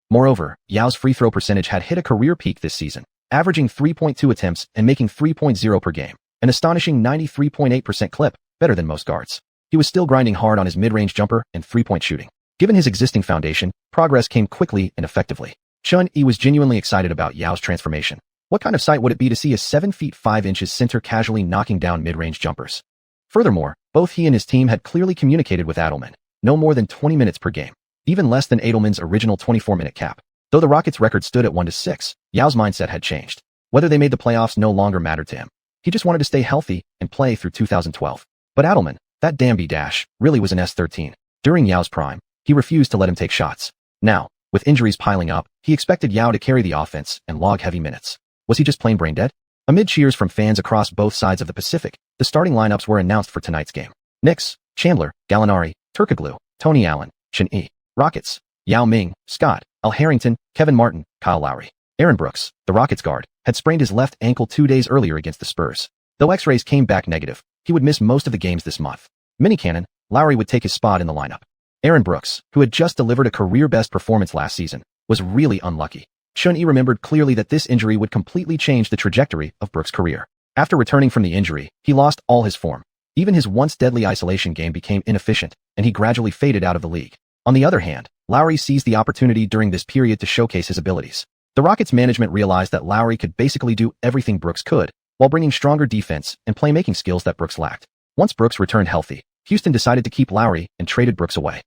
Moreover, Yao's free throw percentage had hit a career peak this season, averaging 3.2 attempts and making 3.0 per game, an astonishing 93.8% clip, better than most guards. He was still grinding hard on his mid-range jumper and three-point shooting. Given his existing foundation, progress came quickly and effectively. Xianxia was genuinely excited about Yao's transformation. What kind of sight would it be to see a 7 feet 5 inches center casually knocking down mid-range jumpers? Furthermore, both he and his team had clearly communicated with Adelman, no more than 20 minutes per game, even less than Adelman's original 24-minute cap. Though the Rockets' record stood at 1-6, Yao's mindset had changed. Whether they made the playoffs no longer mattered to him. He just wanted to stay healthy and play through 2012. But Adelman, that damn B-dash, really was an S13. During Yao's prime, he refused to let him take shots. Now, with injuries piling up, he expected Yao to carry the offense and log heavy minutes. Was he just plain brain dead? Amid cheers from fans across both sides of the Pacific, the starting lineups were announced for tonight's game. Knicks, Chandler, Gallinari, Turkoglu, Tony Allen, Xianxia. Rockets, Yao Ming, Scott, Al Harrington, Kevin Martin, Kyle Lowry. Aaron Brooks, the Rockets guard, had sprained his left ankle 2 days earlier against the Spurs. Though x-rays came back negative, he would miss most of the games this month. Mini Cannon, Lowry would take his spot in the lineup. Aaron Brooks, who had just delivered a career-best performance last season, was really unlucky. Xianxia remembered clearly that this injury would completely change the trajectory of Brooks' career. After returning from the injury, he lost all his form. Even his once deadly isolation game became inefficient, and he gradually faded out of the league. On the other hand, Lowry seized the opportunity during this period to showcase his abilities. The Rockets management realized that Lowry could basically do everything Brooks could, while bringing stronger defense and playmaking skills that Brooks lacked. Once Brooks returned healthy, Houston decided to keep Lowry and traded Brooks away.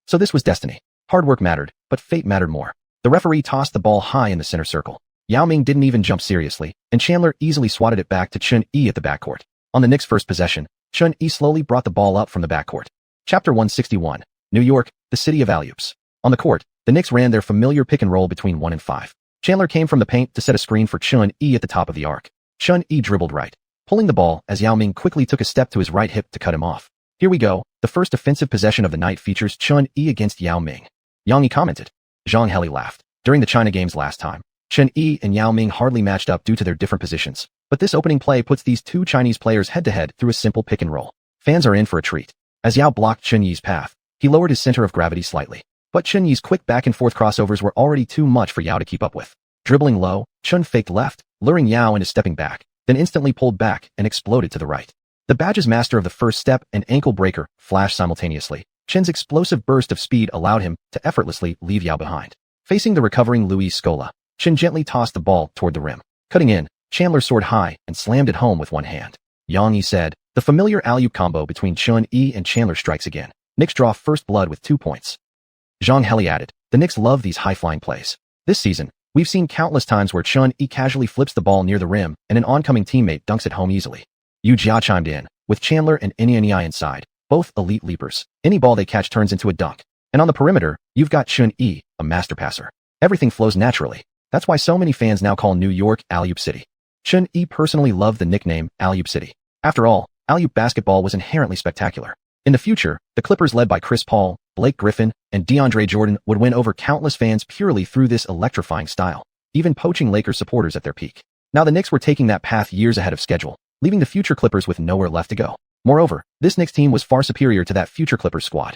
So this was destiny. Hard work mattered, but fate mattered more. The referee tossed the ball high in the center circle. Yao Ming didn't even jump seriously, and Chandler easily swatted it back to Xianxia at the backcourt. On the Knicks' first possession, Xianxia slowly brought the ball up from the backcourt. Chapter 161, New York, the city of alley-oops. On the court, the Knicks ran their familiar pick and roll between 1 and 5. Chandler came from the paint to set a screen for Xuan at the top of the arc. Xuan dribbled right, pulling the ball as Yao Ming quickly took a step to his right hip to cut him off. Here we go, the first offensive possession of the night features Xuan against Yao Ming. Yang Yi commented. Zhang Heli laughed. During the China games last time, Xuan and Yao Ming hardly matched up due to their different positions, but this opening play puts these two Chinese players head-to-head through a simple pick and roll. Fans are in for a treat. As Yao blocked Xuan path, he lowered his center of gravity slightly. But Xuan quick back-and-forth crossovers were already too much for Yao to keep up with. Dribbling low, Chun faked left, luring Yao into stepping back, then instantly pulled back and exploded to the right. The badge's master of the first step and ankle breaker flashed simultaneously. Chen's explosive burst of speed allowed him to effortlessly leave Yao behind. Facing the recovering Luis Scola, Chen gently tossed the ball toward the rim. Cutting in, Chandler soared high and slammed it home with one hand. Yang Yi said, the familiar alley-oop combo between Xuan and Chandler strikes again. Knicks draw first blood with 2 points. Zhang Heli added, the Knicks love these high-flying plays. This season, we've seen countless times where Xuan casually flips the ball near the rim and an oncoming teammate dunks it home easily. Yu Jia chimed in, with Chandler and Niai inside, both elite leapers. Any ball they catch turns into a dunk. And on the perimeter, you've got Xuan a master passer. Everything flows naturally. That's why so many fans now call New York Alley-oop City. Xuan personally loved the nickname Alley-oop City. After all, alley-oop basketball was inherently spectacular. In the future, the Clippers led by Chris Paul, Blake Griffin, and DeAndre Jordan would win over countless fans purely through this electrifying style, even poaching Lakers supporters at their peak. Now the Knicks were taking that path years ahead of schedule, leaving the future Clippers with nowhere left to go. Moreover, this Knicks team was far superior to that future Clippers squad.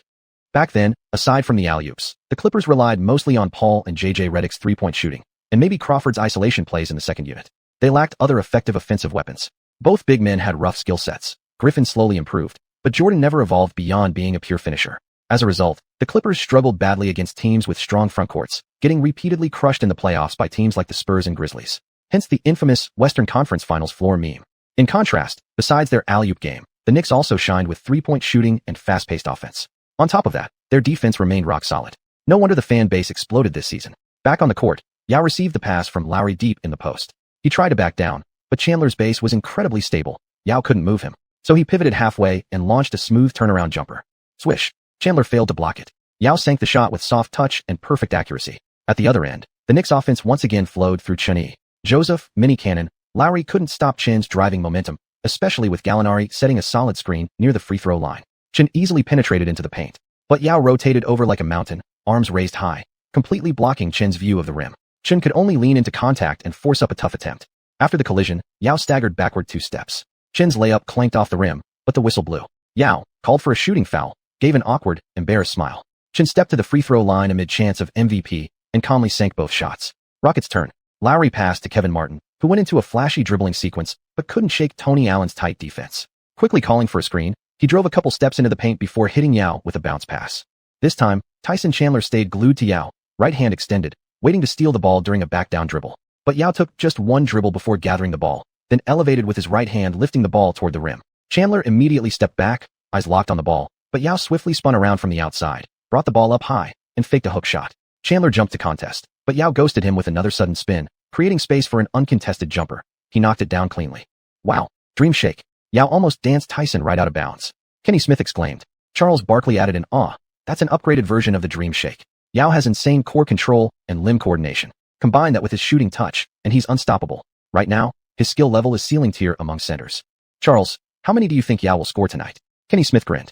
Back then, aside from the alley-oops, the Clippers relied mostly on Paul and JJ Redick's three-point shooting, and maybe Crawford's isolation plays in the second unit. They lacked other effective offensive weapons. Both big men had rough skill sets. Griffin slowly improved, but Jordan never evolved beyond being a pure finisher. As a result, the Clippers struggled badly against teams with strong front courts, getting repeatedly crushed in the playoffs by teams like the Spurs and Grizzlies. Hence the infamous Western Conference Finals floor meme. In contrast, besides their alley-oop game, the Knicks also shined with three-point shooting and fast-paced offense. On top of that, their defense remained rock solid. No wonder the fan base exploded this season. Back on the court, Yao received the pass from Lowry deep in the post. He tried to back down, but Chandler's base was incredibly stable. Yao couldn't move him, so he pivoted halfway and launched a smooth turnaround jumper. Swish! Chandler failed to block it. Yao sank the shot with soft touch and perfect accuracy. At the other end, the Knicks offense once again flowed through Chen. Joseph, mini cannon, Lowry couldn't stop Chen's driving momentum, especially with Gallinari setting a solid screen near the free throw line. Chen easily penetrated into the paint, but Yao rotated over like a mountain, arms raised high, completely blocking Chen's view of the rim. Chen could only lean into contact and force up a tough attempt. After the collision, Yao staggered backward 2 steps. Chen's layup clanked off the rim, but the whistle blew. Yao, called for a shooting foul, gave an awkward, embarrassed smile. Chen stepped to the free throw line amid chants of MVP and calmly sank both shots. Rockets' turn. Lowry passed to Kevin Martin, who went into a flashy dribbling sequence but couldn't shake Tony Allen's tight defense. Quickly calling for a screen, he drove a couple steps into the paint before hitting Yao with a bounce pass. This time, Tyson Chandler stayed glued to Yao, right hand extended, waiting to steal the ball during a back-down dribble. But Yao took just one dribble before gathering the ball, then elevated with his right hand lifting the ball toward the rim. Chandler immediately stepped back, eyes locked on the ball, but Yao swiftly spun around from the outside, brought the ball up high, and faked a hook shot. Chandler jumped to contest, but Yao ghosted him with another sudden spin, creating space for an uncontested jumper. He knocked it down cleanly. Wow, dream shake. Yao almost danced Tyson right out of bounds. Kenny Smith exclaimed. Charles Barkley added in awe. That's an upgraded version of the dream shake. Yao has insane core control and limb coordination. Combine that with his shooting touch, and he's unstoppable. Right now, his skill level is ceiling tier among centers. Charles, how many do you think Yao will score tonight? Kenny Smith grinned.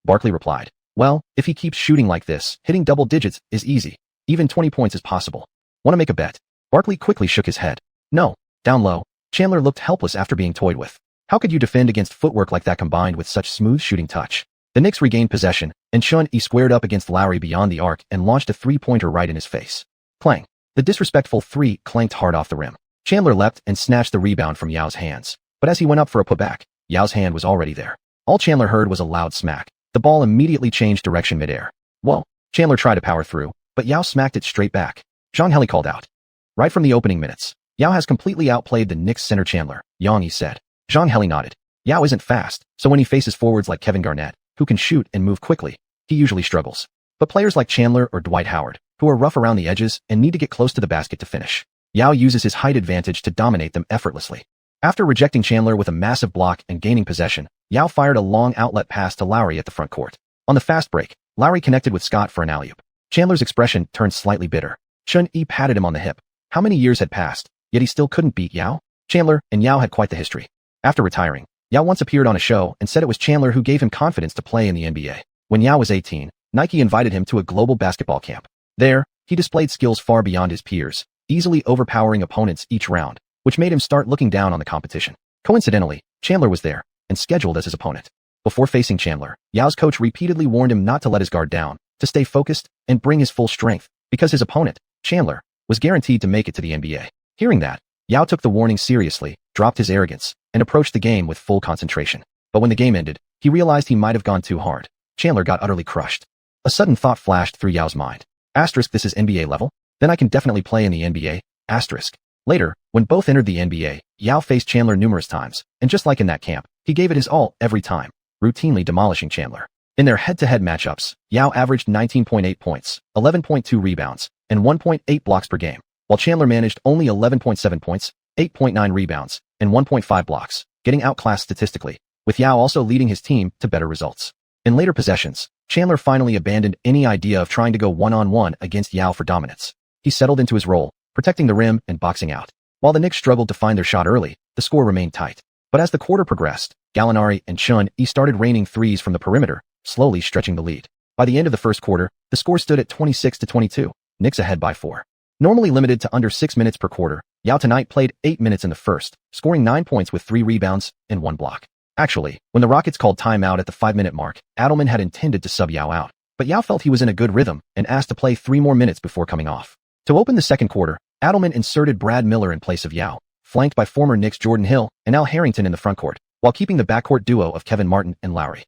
Barkley replied, well, if he keeps shooting like this, hitting double digits is easy. Even 20 points is possible. Want to make a bet? Barkley quickly shook his head. No. Down low, Chandler looked helpless after being toyed with. How could you defend against footwork like that combined with such smooth shooting touch? The Knicks regained possession, and Xuan squared up against Lowry beyond the arc and launched a three-pointer right in his face. Clang. The disrespectful three clanked hard off the rim. Chandler leapt and snatched the rebound from Yao's hands. But as he went up for a putback, Yao's hand was already there. All Chandler heard was a loud smack. The ball immediately changed direction midair. Whoa. Chandler tried to power through, but Yao smacked it straight back. Zhang Heli called out. Right from the opening minutes, Yao has completely outplayed the Knicks center Chandler, Yang Yi said. Zhang Heli nodded. Yao isn't fast, so when he faces forwards like Kevin Garnett, who can shoot and move quickly, he usually struggles. But players like Chandler or Dwight Howard, who are rough around the edges and need to get close to the basket to finish, Yao uses his height advantage to dominate them effortlessly. After rejecting Chandler with a massive block and gaining possession, Yao fired a long outlet pass to Lowry at the front court. On the fast break, Lowry connected with Scott for an alley-oop. Chandler's expression turned slightly bitter. Chun patted him on the hip. How many years had passed, yet he still couldn't beat Yao? Chandler and Yao had quite the history. After retiring, Yao once appeared on a show and said it was Chandler who gave him confidence to play in the NBA. When Yao was 18, Nike invited him to a global basketball camp. There, he displayed skills far beyond his peers, easily overpowering opponents each round, which made him start looking down on the competition. Coincidentally, Chandler was there and scheduled as his opponent. Before facing Chandler, Yao's coach repeatedly warned him not to let his guard down, to stay focused and bring his full strength, because his opponent, Chandler, was guaranteed to make it to the NBA. Hearing that, Yao took the warning seriously, dropped his arrogance, and approached the game with full concentration. But when the game ended, he realized he might have gone too hard. Chandler got utterly crushed. A sudden thought flashed through Yao's mind. Asterisk, this is NBA level? Then I can definitely play in the NBA, asterisk. Later, when both entered the NBA, Yao faced Chandler numerous times, and just like in that camp, he gave it his all every time, routinely demolishing Chandler. In their head-to-head matchups, Yao averaged 19.8 points, 11.2 rebounds, and 1.8 blocks per game, while Chandler managed only 11.7 points, 8.9 rebounds, and 1.5 blocks, getting outclassed statistically, with Yao also leading his team to better results. In later possessions, Chandler finally abandoned any idea of trying to go one-on-one against Yao for dominance. He settled into his role, protecting the rim and boxing out. While the Knicks struggled to find their shot early, the score remained tight. But as the quarter progressed, Gallinari and Xuanhuan started raining threes from the perimeter, slowly stretching the lead. By the end of the first quarter, the score stood at 26-22, Knicks ahead by 4. Normally limited to under 6 minutes per quarter, Yao tonight played 8 minutes in the first, scoring 9 points with 3 rebounds and 1 block. Actually, when the Rockets called timeout at the 5-minute mark, Adelman had intended to sub Yao out, but Yao felt he was in a good rhythm and asked to play 3 more minutes before coming off. To open the second quarter, Adelman inserted Brad Miller in place of Yao, flanked by former Knicks Jordan Hill and Al Harrington in the frontcourt, while keeping the backcourt duo of Kevin Martin and Lowry.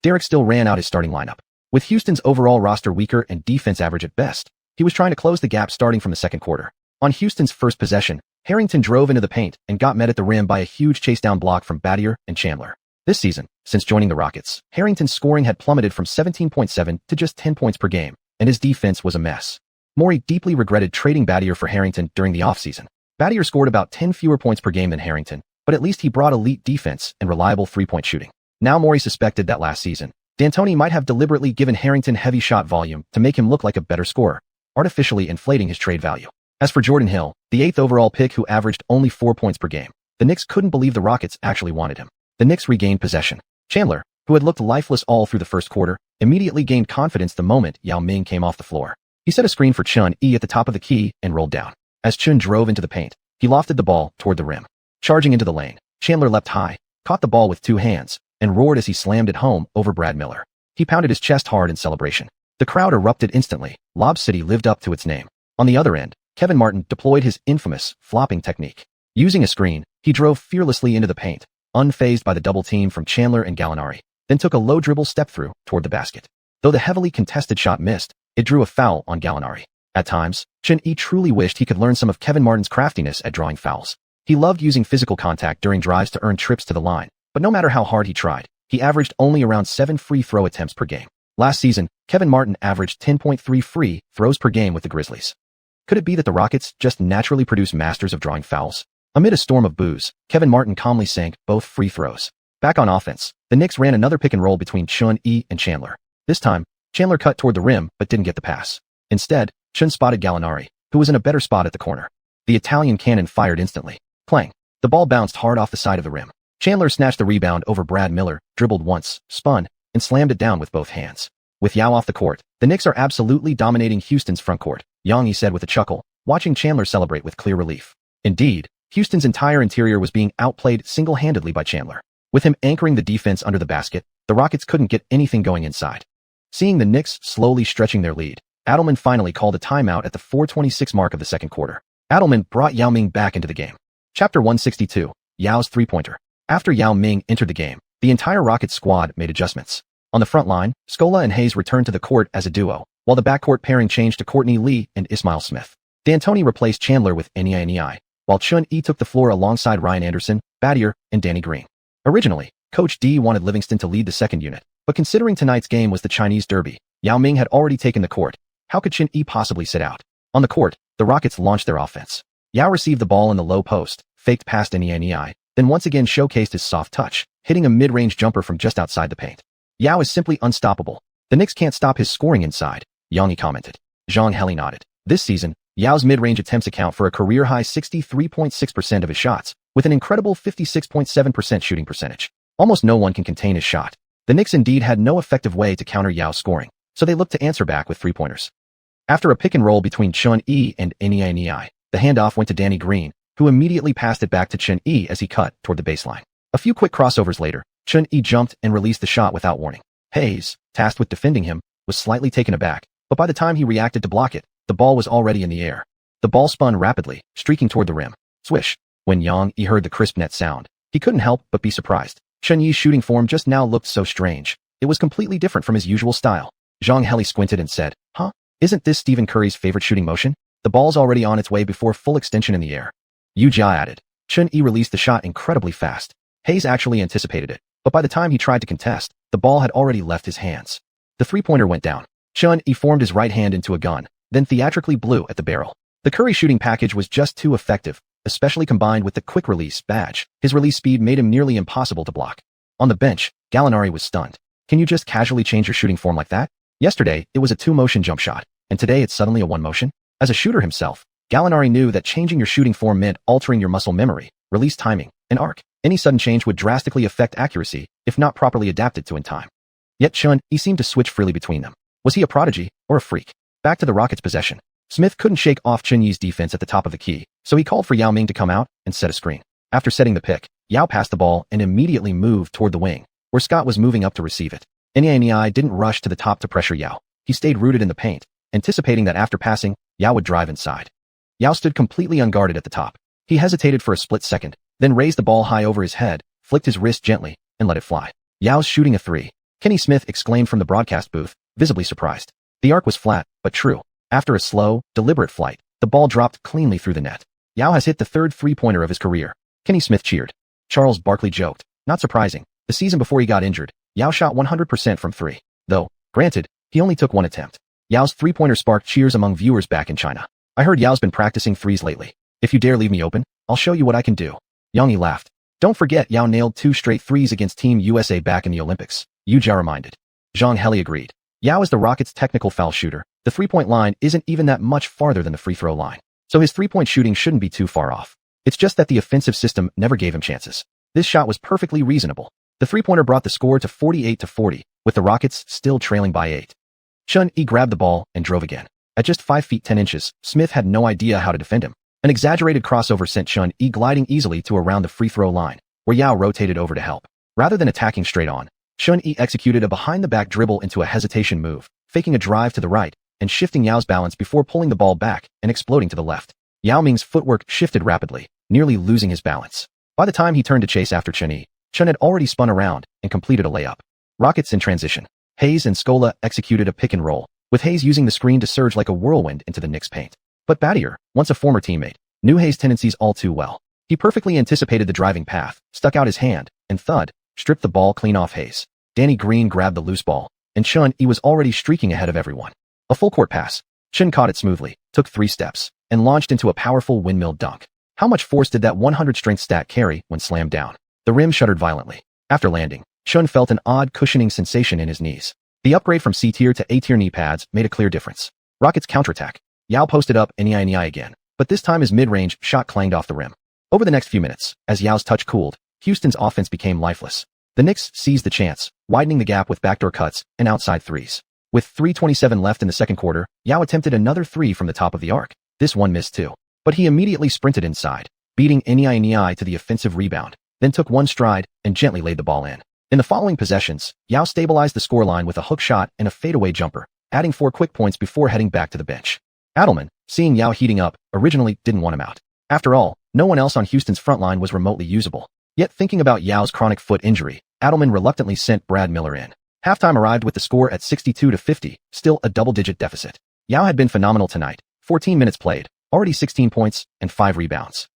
Derek still ran out his starting lineup. With Houston's overall roster weaker and defense average at best, he was trying to close the gap starting from the second quarter. On Houston's first possession, Harrington drove into the paint and got met at the rim by a huge chase-down block from Battier and Chandler. This season, since joining the Rockets, Harrington's scoring had plummeted from 17.7 to just 10 points per game, and his defense was a mess. Morey deeply regretted trading Battier for Harrington during the offseason. Battier scored about 10 fewer points per game than Harrington, but at least he brought elite defense and reliable three-point shooting. Now Morey suspected that last season, D'Antoni might have deliberately given Harrington heavy shot volume to make him look like a better scorer, artificially inflating his trade value. As for Jordan Hill, the 8th overall pick who averaged only 4 points per game, the Knicks couldn't believe the Rockets actually wanted him. The Knicks regained possession. Chandler, who had looked lifeless all through the first quarter, immediately gained confidence the moment Yao Ming came off the floor. He set a screen for Xuanhuan at the top of the key and rolled down. As Xuanhuan drove into the paint, he lofted the ball toward the rim. Charging into the lane, Chandler leapt high, caught the ball with 2 hands, and roared as he slammed it home over Brad Miller. He pounded his chest hard in celebration. The crowd erupted instantly. Lob City lived up to its name. On the other end, Kevin Martin deployed his infamous flopping technique. Using a screen, he drove fearlessly into the paint, unfazed by the double team from Chandler and Gallinari, then took a low dribble step-through toward the basket. Though the heavily contested shot missed, it drew a foul on Gallinari. At times, Xuanhuan truly wished he could learn some of Kevin Martin's craftiness at drawing fouls. He loved using physical contact during drives to earn trips to the line, but no matter how hard he tried, he averaged only around 7 free throw attempts per game. Last season, Kevin Martin averaged 10.3 free throws per game with the Grizzlies. Could it be that the Rockets just naturally produce masters of drawing fouls? Amid a storm of boos, Kevin Martin calmly sank both free throws. Back on offense, the Knicks ran another pick and roll between Xuanhuan and Chandler. This time, Chandler cut toward the rim but didn't get the pass. Instead, Xuanhuan spotted Gallinari, who was in a better spot at the corner. The Italian cannon fired instantly. Clang. The ball bounced hard off the side of the rim. Chandler snatched the rebound over Brad Miller, dribbled once, spun, and slammed it down with both hands. With Yao off the court, the Knicks are absolutely dominating Houston's frontcourt, Yang said with a chuckle, watching Chandler celebrate with clear relief. Indeed, Houston's entire interior was being outplayed single-handedly by Chandler. With him anchoring the defense under the basket, the Rockets couldn't get anything going inside. Seeing the Knicks slowly stretching their lead, Adelman finally called a timeout at the 4:26 mark of the second quarter. Adelman brought Yao Ming back into the game. Chapter 162, Yao's three-pointer. After Yao Ming entered the game, the entire Rockets squad made adjustments. On the front line, Scola and Hayes returned to the court as a duo, while the backcourt pairing changed to Courtney Lee and Ismail Smith. D'Antoni replaced Chandler with Nei, while Xuanhuan took the floor alongside Ryan Anderson, Battier, and Danny Green. Originally, Coach D wanted Livingston to lead the second unit, but considering tonight's game was the Chinese Derby, Yao Ming had already taken the court. How could Xuanhuan possibly sit out? On the court, the Rockets launched their offense. Yao received the ball in the low post, faked past Nei, then once again showcased his soft touch, hitting a mid-range jumper from just outside the paint. Yao is simply unstoppable. The Knicks can't stop his scoring inside, Yang commented. Zhang Heli nodded. This season, Yao's mid-range attempts account for a career-high 63.6% of his shots, with an incredible 56.7% shooting percentage. Almost no one can contain his shot. The Knicks indeed had no effective way to counter Yao's scoring, so they looked to answer back with three-pointers. After a pick-and-roll between Chun-Yi and Xianxia, the handoff went to Danny Green, who immediately passed it back to Chun-Yi as he cut toward the baseline. A few quick crossovers later, Chun-Yi jumped and released the shot without warning. Hayes, tasked with defending him, was slightly taken aback, but by the time he reacted to block it, the ball was already in the air. The ball spun rapidly, streaking toward the rim. Swish. When Yang heard the crisp net sound, he couldn't help but be surprised. Chun-Yi's shooting form just now looked so strange. It was completely different from his usual style. Zhang Heli squinted and said, "Huh? Isn't this Stephen Curry's favorite shooting motion? The ball's already on its way before full extension in the air." Xiuxian added. Chun-Yi released the shot incredibly fast. Hayes actually anticipated it, but by the time he tried to contest, the ball had already left his hands. The three-pointer went down. Chun-Yi formed his right hand into a gun, then theatrically blew at the barrel. The Curry shooting package was just too effective, especially combined with the quick release badge. His release speed made him nearly impossible to block. On the bench, Gallinari was stunned. Can you just casually change your shooting form like that? Yesterday, it was a two-motion jump shot, and today it's suddenly a one-motion? As a shooter himself, Gallinari knew that changing your shooting form meant altering your muscle memory, release timing, and arc. Any sudden change would drastically affect accuracy, if not properly adapted to in time. Yet Chun-Yi seemed to switch freely between them. Was he a prodigy, or a freak? Back to the Rockets' possession. Smith couldn't shake off Chun-Yi's defense at the top of the key, so he called for Yao Ming to come out and set a screen. After setting the pick, Yao passed the ball and immediately moved toward the wing, where Scott was moving up to receive it. Xianxia didn't rush to the top to pressure Yao. He stayed rooted in the paint, anticipating that after passing, Yao would drive inside. Yao stood completely unguarded at the top. He hesitated for a split second, then raised the ball high over his head, flicked his wrist gently, and let it fly. Yao's shooting a three. Kenny Smith exclaimed from the broadcast booth, visibly surprised. The arc was flat, but true. After a slow, deliberate flight, the ball dropped cleanly through the net. Yao has hit the third three-pointer of his career. Kenny Smith cheered. Charles Barkley joked. Not surprising. The season before he got injured, Yao shot 100% from three. Though, granted, he only took one attempt. Yao's three-pointer sparked cheers among viewers back in China. I heard Yao's been practicing threes lately. If you dare leave me open, I'll show you what I can do. Yang Yi laughed. Don't forget Yao nailed 2 straight threes against Team USA back in the Olympics. Yu Jia reminded. Zhang Heli agreed. Yao is the Rockets' technical foul shooter. The three-point line isn't even that much farther than the free-throw line, so his three-point shooting shouldn't be too far off. It's just that the offensive system never gave him chances. This shot was perfectly reasonable. The three-pointer brought the score to 48-40, with the Rockets still trailing by 8. Chun-Yi grabbed the ball and drove again. At just 5 feet 10 inches, Smith had no idea how to defend him. An exaggerated crossover sent Chun-Yi gliding easily to around the free-throw line, where Yao rotated over to help. Rather than attacking straight on, Chun-Yi executed a behind-the-back dribble into a hesitation move, faking a drive to the right, and shifting Yao's balance before pulling the ball back and exploding to the left. Yao Ming's footwork shifted rapidly, nearly losing his balance. By the time he turned to chase after Chun-Yi, Chun had already spun around and completed a layup. Rockets in transition. Hayes and Scola executed a pick and roll, with Hayes using the screen to surge like a whirlwind into the Knicks' paint. But Battier, once a former teammate, knew Hayes' tendencies all too well. He perfectly anticipated the driving path, stuck out his hand, and thud, stripped the ball clean off Hayes. Danny Green grabbed the loose ball, and Chun-Yi was already streaking ahead of everyone. A full-court pass. Chun caught it smoothly, took 3 steps, and launched into a powerful windmill dunk. How much force did that 100-strength stat carry when slammed down? The rim shuddered violently. After landing, Chun felt an odd cushioning sensation in his knees. The upgrade from C-tier to A-tier knee pads made a clear difference. Rockets counterattack. Yao posted up Xianxia again, but this time his mid-range shot clanged off the rim. Over the next few minutes, as Yao's touch cooled, Houston's offense became lifeless. The Knicks seized the chance, widening the gap with backdoor cuts and outside threes. With 3:27 left in the second quarter, Yao attempted another 3 from the top of the arc. This one missed too. But he immediately sprinted inside, beating Xianxia to the offensive rebound, then took one stride and gently laid the ball in. In the following possessions, Yao stabilized the scoreline with a hook shot and a fadeaway jumper, adding 4 quick points before heading back to the bench. Adelman, seeing Yao heating up, originally didn't want him out. After all, no one else on Houston's front line was remotely usable. Yet thinking about Yao's chronic foot injury, Adelman reluctantly sent Brad Miller in. Halftime arrived with the score at 62-50, still a double-digit deficit. Yao had been phenomenal tonight, 14 minutes played, already 16 points, and 5 rebounds.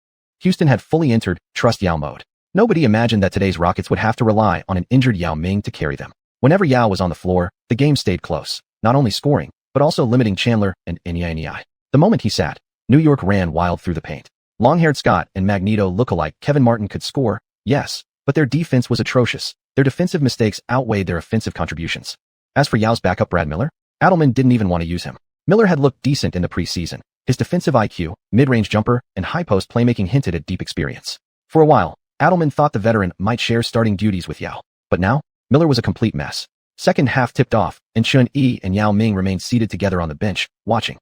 Houston had fully entered trust Yao mode. Nobody imagined that today's Rockets would have to rely on an injured Yao Ming to carry them. Whenever Yao was on the floor, the game stayed close, not only scoring, but also limiting Chandler and Xianxia. The moment he sat, New York ran wild through the paint. Long-haired Scott and Magneto lookalike Kevin Martin could score, yes, but their defense was atrocious. Their defensive mistakes outweighed their offensive contributions. As for Yao's backup Brad Miller, Adelman didn't even want to use him. Miller had looked decent in the preseason, His defensive IQ, mid-range jumper, and high-post playmaking hinted at deep experience. For a while, Adelman thought the veteran might share starting duties with Yao. But now, Miller was a complete mess. Second half tipped off, and Chun-Yi and Yao Ming remained seated together on the bench, watching.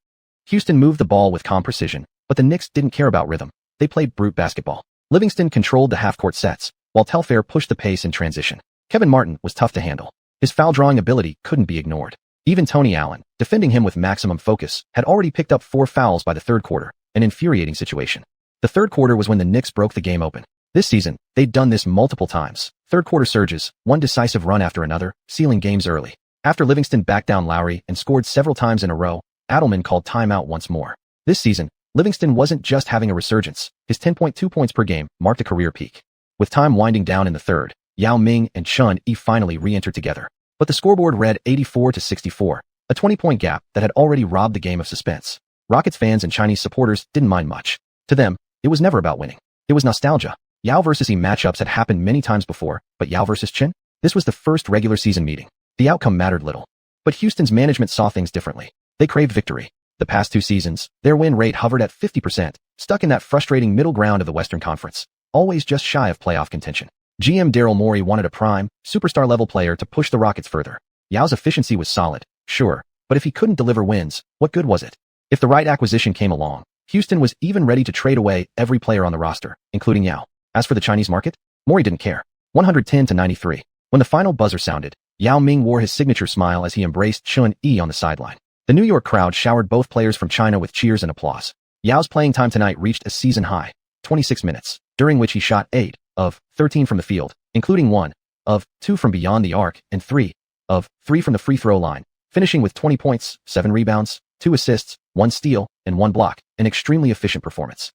Houston moved the ball with calm precision, but the Knicks didn't care about rhythm. They played brute basketball. Livingston controlled the half-court sets, while Telfair pushed the pace in transition. Kevin Martin was tough to handle. His foul-drawing ability couldn't be ignored. Even Tony Allen, defending him with maximum focus, had already picked up 4 fouls by the third quarter, an infuriating situation. The third quarter was when the Knicks broke the game open. This season, they'd done this multiple times. Third quarter surges, one decisive run after another, sealing games early. After Livingston backed down Lowry and scored several times in a row, Adelman called timeout once more. This season, Livingston wasn't just having a resurgence. His 10.2 points per game marked a career peak. With time winding down in the third, Yao Ming and Chun-Yi finally re-entered together. But the scoreboard read 84-64, a 20-point gap that had already robbed the game of suspense. Rockets fans and Chinese supporters didn't mind much. To them, it was never about winning. It was nostalgia. Yao versus Yi matchups had happened many times before, but Yao versus Chen? This was the first regular season meeting. The outcome mattered little. But Houston's management saw things differently. They craved victory. The past 2 seasons, their win rate hovered at 50%, stuck in that frustrating middle ground of the Western Conference, always just shy of playoff contention. GM Daryl Morey wanted a prime, superstar-level player to push the Rockets further. Yao's efficiency was solid, sure, but if he couldn't deliver wins, what good was it? If the right acquisition came along, Houston was even ready to trade away every player on the roster, including Yao. As for the Chinese market, Morey didn't care. 110-93. When the final buzzer sounded, Yao Ming wore his signature smile as he embraced Chun-Yi on the sideline. The New York crowd showered both players from China with cheers and applause. Yao's playing time tonight reached a season high, 26 minutes, during which he shot 8 of 13 from the field, including 1 of 2 from beyond the arc and 3 of 3 from the free throw line, finishing with 20 points, 7 rebounds, 2 assists, 1 steal, and 1 block, an extremely efficient performance.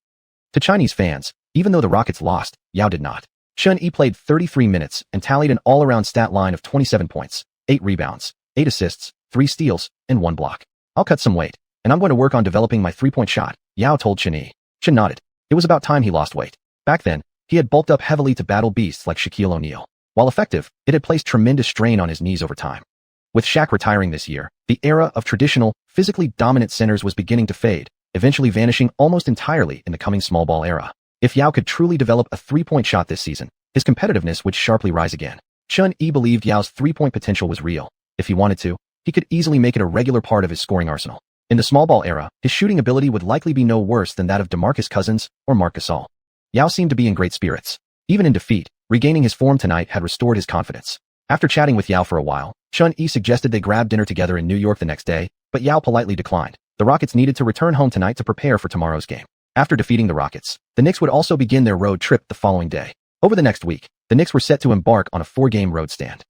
To Chinese fans, even though the Rockets lost, Yao did not. Chun-Yi played 33 minutes and tallied an all-around stat line of 27 points, 8 rebounds, 8 assists, 3 steals, and 1 block. I'll cut some weight, and I'm going to work on developing my three-point shot, Yao told Chun-Yi. Chen nodded. It was about time he lost weight. Back then, he had bulked up heavily to battle beasts like Shaquille O'Neal. While effective, it had placed tremendous strain on his knees over time. With Shaq retiring this year, the era of traditional, physically dominant centers was beginning to fade, eventually vanishing almost entirely in the coming small ball era. If Yao could truly develop a three-point shot this season, his competitiveness would sharply rise again. Chun-Yi believed Yao's three-point potential was real. If he wanted to, he could easily make it a regular part of his scoring arsenal. In the small ball era, his shooting ability would likely be no worse than that of DeMarcus Cousins or Marc Gasol. Yao seemed to be in great spirits. Even in defeat, regaining his form tonight had restored his confidence. After chatting with Yao for a while, Chun-Yi suggested they grab dinner together in New York the next day, but Yao politely declined. The Rockets needed to return home tonight to prepare for tomorrow's game. After defeating the Rockets, the Knicks would also begin their road trip the following day. Over the next week, the Knicks were set to embark on a 4-game road stand.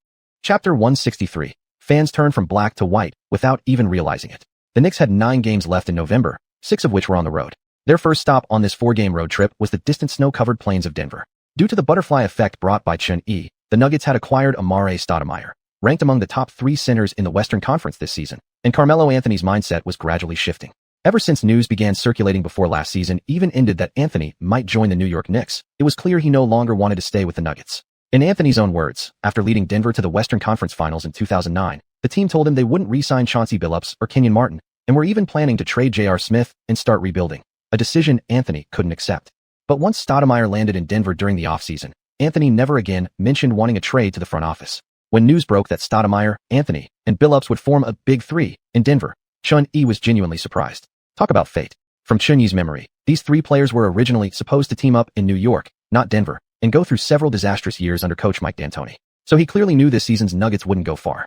Chapter 163. Fans turned from black to white without even realizing it. The Knicks had 9 games left in November, 6 of which were on the road. Their first stop on this 4-game road trip was the distant snow-covered plains of Denver. Due to the butterfly effect brought by Chun-Yi, the Nuggets had acquired Amare Stoudemire, ranked among the top 3 centers in the Western Conference this season, and Carmelo Anthony's mindset was gradually shifting. Ever since news began circulating before last season even ended that Anthony might join the New York Knicks, it was clear he no longer wanted to stay with the Nuggets. In Anthony's own words, after leading Denver to the Western Conference Finals in 2009, the team told him they wouldn't re-sign Chauncey Billups or Kenyon Martin, and were even planning to trade J.R. Smith and start rebuilding, a decision Anthony couldn't accept. But once Stoudemire landed in Denver during the offseason, Anthony never again mentioned wanting a trade to the front office. When news broke that Stoudemire, Anthony, and Billups would form a Big Three in Denver, Chun-Yi was genuinely surprised. Talk about fate. From Chun-Yi's memory, these 3 players were originally supposed to team up in New York, not Denver, and go through several disastrous years under coach Mike D'Antoni. So he clearly knew this season's Nuggets wouldn't go far.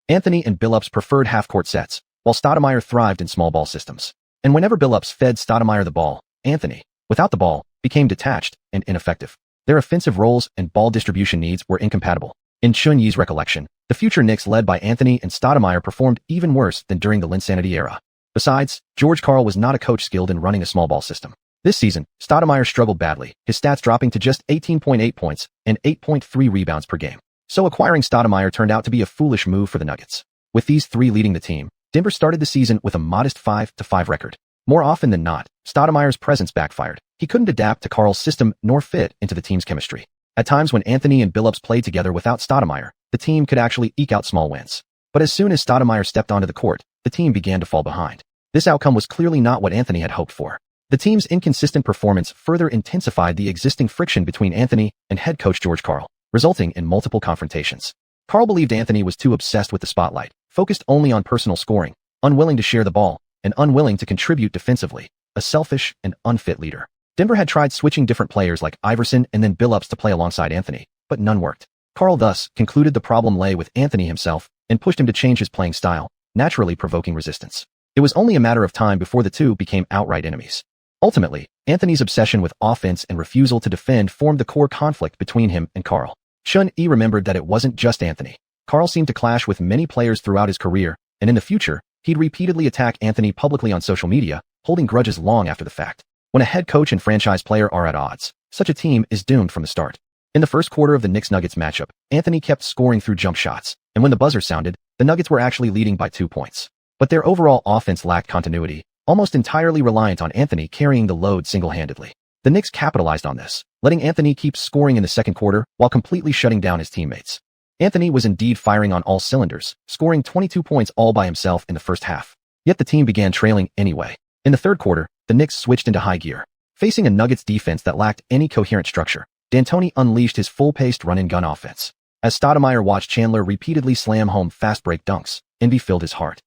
Anthony and Billups preferred half-court sets, while Stoudemire thrived in small ball systems. And whenever Billups fed Stoudemire the ball, Anthony, without the ball, became detached and ineffective. Their offensive roles and ball distribution needs were incompatible. In Chun-Yi's recollection, the future Knicks led by Anthony and Stoudemire performed even worse than during the Linsanity era. Besides, George Karl was not a coach skilled in running a small ball system. This season, Stoudemire struggled badly, his stats dropping to just 18.8 points and 8.3 rebounds per game. So acquiring Stoudemire turned out to be a foolish move for the Nuggets. With these 3 leading the team, Denver started the season with a modest 5-5 record. More often than not, Stoudemire's presence backfired. He couldn't adapt to Karl's system nor fit into the team's chemistry. At times when Anthony and Billups played together without Stoudemire, the team could actually eke out small wins. But as soon as Stoudemire stepped onto the court, the team began to fall behind. This outcome was clearly not what Anthony had hoped for. The team's inconsistent performance further intensified the existing friction between Anthony and head coach George Karl, resulting in multiple confrontations. Karl believed Anthony was too obsessed with the spotlight, focused only on personal scoring, unwilling to share the ball, and unwilling to contribute defensively, a selfish and unfit leader. Denver had tried switching different players like Iverson and then Billups to play alongside Anthony, but none worked. Karl thus concluded the problem lay with Anthony himself and pushed him to change his playing style, naturally provoking resistance. It was only a matter of time before the two became outright enemies. Ultimately, Anthony's obsession with offense and refusal to defend formed the core conflict between him and Karl. Xiuxian remembered that it wasn't just Anthony. Karl seemed to clash with many players throughout his career, and in the future, he'd repeatedly attack Anthony publicly on social media, holding grudges long after the fact. When a head coach and franchise player are at odds, such a team is doomed from the start. In the first quarter of the Knicks-Nuggets matchup, Anthony kept scoring through jump shots, and when the buzzer sounded, the Nuggets were actually leading by 2 points. But their overall offense lacked continuity, almost entirely reliant on Anthony carrying the load single-handedly. The Knicks capitalized on this, letting Anthony keep scoring in the second quarter while completely shutting down his teammates. Anthony was indeed firing on all cylinders, scoring 22 points all by himself in the first half. Yet the team began trailing anyway. In the third quarter, the Knicks switched into high gear. Facing a Nuggets defense that lacked any coherent structure, D'Antoni unleashed his full-paced run-and-gun offense. As Stoudemire watched Chandler repeatedly slam home fast-break dunks, envy filled his heart.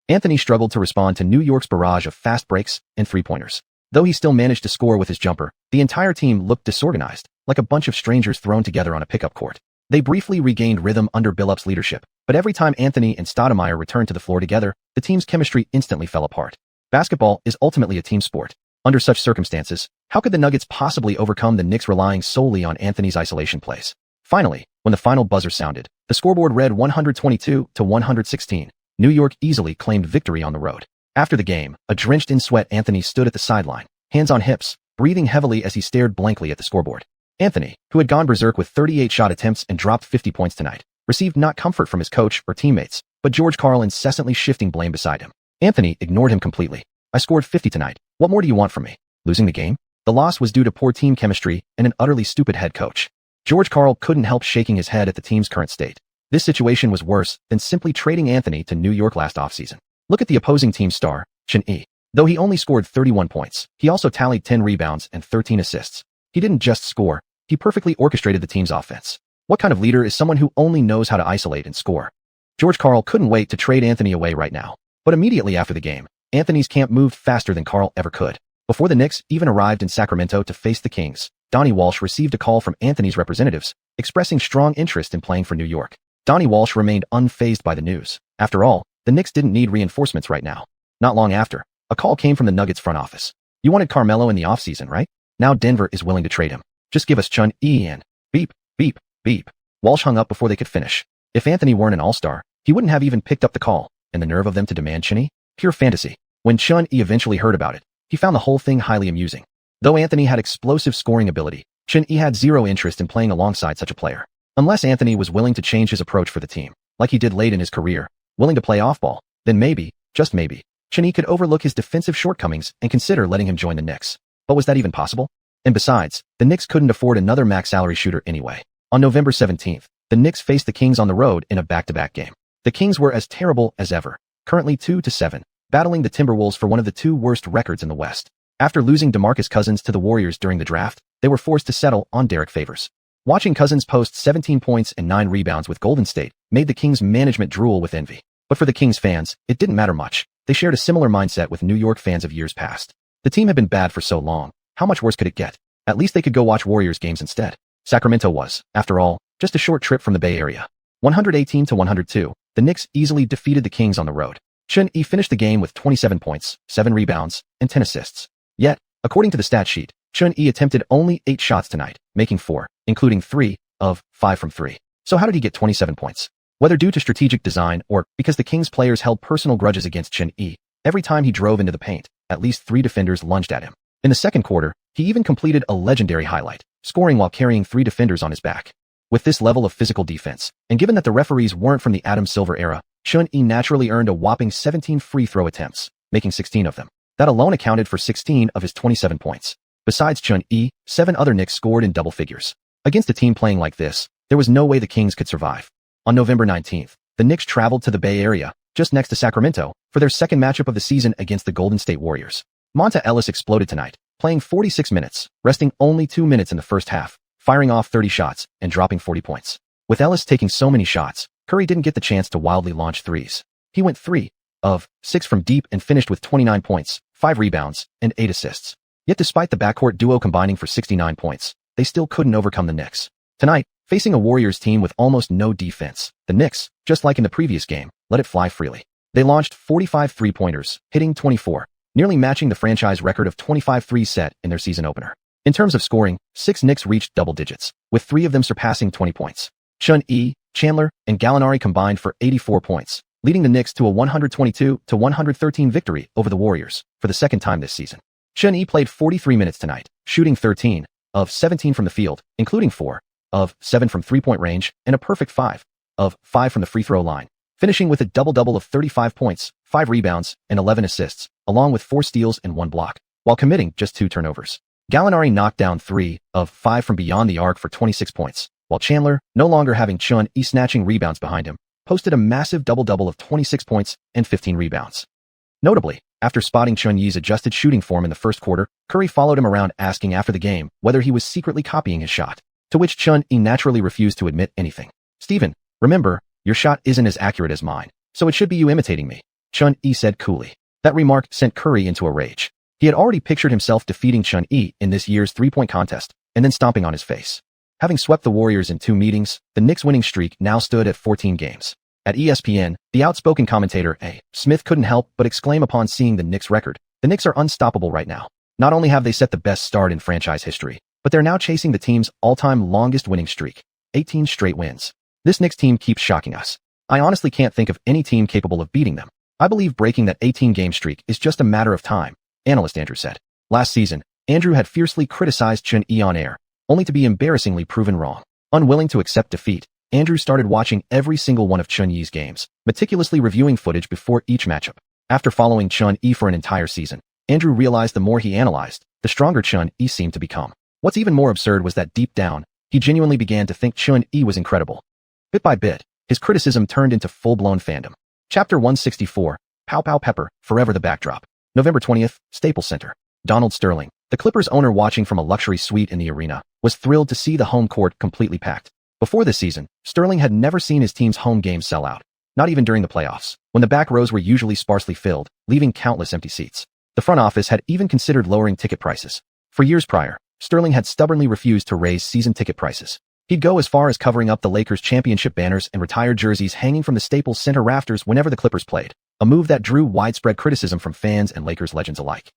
Anthony struggled to respond to New York's barrage of fast breaks and three-pointers. Though he still managed to score with his jumper, the entire team looked disorganized, like a bunch of strangers thrown together on a pickup court. They briefly regained rhythm under Billups' leadership, but every time Anthony and Stoudemire returned to the floor together, the team's chemistry instantly fell apart. Basketball is ultimately a team sport. Under such circumstances, how could the Nuggets possibly overcome the Knicks relying solely on Anthony's isolation plays? Finally, when the final buzzer sounded, the scoreboard read 122-116. New York easily claimed victory on the road. After the game, a drenched in sweat Anthony stood at the sideline, hands on hips, breathing heavily as he stared blankly at the scoreboard. Anthony, who had gone berserk with 38 shot attempts and dropped 50 points tonight, received not comfort from his coach or teammates, but George Karl incessantly shifting blame beside him. Anthony ignored him completely. I scored 50 tonight. What more do you want from me? Losing the game? The loss was due to poor team chemistry and an utterly stupid head coach. George Karl couldn't help shaking his head at the team's current state. This situation was worse than simply trading Anthony to New York last offseason. Look at the opposing team's star, Xiuxian. Though he only scored 31 points, he also tallied 10 rebounds and 13 assists. He didn't just score, he perfectly orchestrated the team's offense. What kind of leader is someone who only knows how to isolate and score? George Karl couldn't wait to trade Anthony away right now. But immediately after the game, Anthony's camp moved faster than Karl ever could. Before the Knicks even arrived in Sacramento to face the Kings, Donnie Walsh received a call from Anthony's representatives, expressing strong interest in playing for New York. Donnie Walsh remained unfazed by the news. After all, the Knicks didn't need reinforcements right now. Not long after, a call came from the Nuggets front office. You wanted Carmelo in the offseason, right? Now Denver is willing to trade him. Just give us Xiuxian. Beep, beep, beep. Walsh hung up before they could finish. If Anthony weren't an all-star, he wouldn't have even picked up the call, and the nerve of them to demand Xiuxian? Pure fantasy. When Xiuxian eventually heard about it, he found the whole thing highly amusing. Though Anthony had explosive scoring ability, Xiuxian had zero interest in playing alongside such a player. Unless Anthony was willing to change his approach for the team, like he did late in his career, willing to play off-ball, then maybe, just maybe, Xiuxian could overlook his defensive shortcomings and consider letting him join the Knicks. But was that even possible? And besides, the Knicks couldn't afford another max salary shooter anyway. On November 17th, the Knicks faced the Kings on the road in a back-to-back game. The Kings were as terrible as ever, currently 2-7, battling the Timberwolves for one of the two worst records in the West. After losing DeMarcus Cousins to the Warriors during the draft, they were forced to settle on Derek Favors. Watching Cousins post 17 points and 9 rebounds with Golden State made the Kings management drool with envy. But for the Kings fans, it didn't matter much. They shared a similar mindset with New York fans of years past. The team had been bad for so long. How much worse could it get? At least they could go watch Warriors games instead. Sacramento was, after all, just a short trip from the Bay Area. 118-102, the Knicks easily defeated the Kings on the road. Xiuxian finished the game with 27 points, 7 rebounds, and 10 assists. Yet, according to the stat sheet, Xiuxian attempted only 8 shots tonight, making 4, including 3 of 5 from 3. So how did he get 27 points? Whether due to strategic design or because the Kings players held personal grudges against Xiuxian, every time he drove into the paint, at least 3 defenders lunged at him. In the second quarter, he even completed a legendary highlight, scoring while carrying 3 defenders on his back. With this level of physical defense, and given that the referees weren't from the Adam Silver era, Xiuxian naturally earned a whopping 17 free throw attempts, making 16 of them. That alone accounted for 16 of his 27 points. Besides Xiuxian, 7 other Knicks scored in double figures. Against a team playing like this, there was no way the Kings could survive. On November 19th, the Knicks traveled to the Bay Area, just next to Sacramento, for their second matchup of the season against the Golden State Warriors. Monta Ellis exploded tonight, playing 46 minutes, resting only 2 minutes in the first half, firing off 30 shots, and dropping 40 points. With Ellis taking so many shots, Curry didn't get the chance to wildly launch threes. He went 3 of 6 from deep and finished with 29 points, 5 rebounds, and 8 assists. Yet despite the backcourt duo combining for 69 points, they still couldn't overcome the Knicks. Tonight, facing a Warriors team with almost no defense, the Knicks, just like in the previous game, let it fly freely. They launched 45 three-pointers, hitting 24, nearly matching the franchise record of 25 threes set in their season opener. In terms of scoring, 6 Knicks reached double digits, with 3 of them surpassing 20 points. Chun-Yi, Chandler, and Gallinari combined for 84 points, leading the Knicks to a 122-113 victory over the Warriors for the second time this season. Chun-Yi played 43 minutes tonight, shooting 13 of 17 from the field, including 4 of 7 from three-point range and a perfect 5 of 5 from the free throw line, finishing with a double-double of 35 points, 5 rebounds, and 11 assists, along with 4 steals and 1 block, while committing just 2 turnovers. Gallinari knocked down 3 of 5 from beyond the arc for 26 points, while Chandler, no longer having Chun-Yi snatching rebounds behind him, posted a massive double-double of 26 points and 15 rebounds. Notably, after spotting Chun-Yi's adjusted shooting form in the first quarter, Curry followed him around asking after the game whether he was secretly copying his shot, to which Chun-Yi naturally refused to admit anything. "Steven, remember, your shot isn't as accurate as mine, so it should be you imitating me," Chun-Yi said coolly. That remark sent Curry into a rage. He had already pictured himself defeating Chun-Yi in this year's three-point contest and then stomping on his face. Having swept the Warriors in 2 meetings, the Knicks' winning streak now stood at 14 games. At ESPN, the outspoken commentator A. Smith couldn't help but exclaim upon seeing the Knicks' record, "The Knicks are unstoppable right now. Not only have they set the best start in franchise history, but they're now chasing the team's all-time longest winning streak, 18 straight wins. This Knicks team keeps shocking us. I honestly can't think of any team capable of beating them. I believe breaking that 18-game streak is just a matter of time," analyst Andrew said. Last season, Andrew had fiercely criticized Chun-Yi on air, only to be embarrassingly proven wrong. Unwilling to accept defeat, Andrew started watching every single one of Chun-Yi's games, meticulously reviewing footage before each matchup. After following Chun-Yi for an entire season, Andrew realized the more he analyzed, the stronger Chun-Yi seemed to become. What's even more absurd was that deep down, he genuinely began to think Chun-Yi was incredible. Bit by bit, his criticism turned into full-blown fandom. Chapter 164, Pow Pow Pepper, Forever the Backdrop. November 20th, Staples Center. Donald Sterling, the Clippers owner watching from a luxury suite in the arena, was thrilled to see the home court completely packed. Before this season, Sterling had never seen his team's home games sell out, not even during the playoffs, when the back rows were usually sparsely filled, leaving countless empty seats. The front office had even considered lowering ticket prices. For years prior, Sterling had stubbornly refused to raise season ticket prices. He'd go as far as covering up the Lakers' championship banners and retired jerseys hanging from the Staples Center rafters whenever the Clippers played, a move that drew widespread criticism from fans and Lakers legends alike.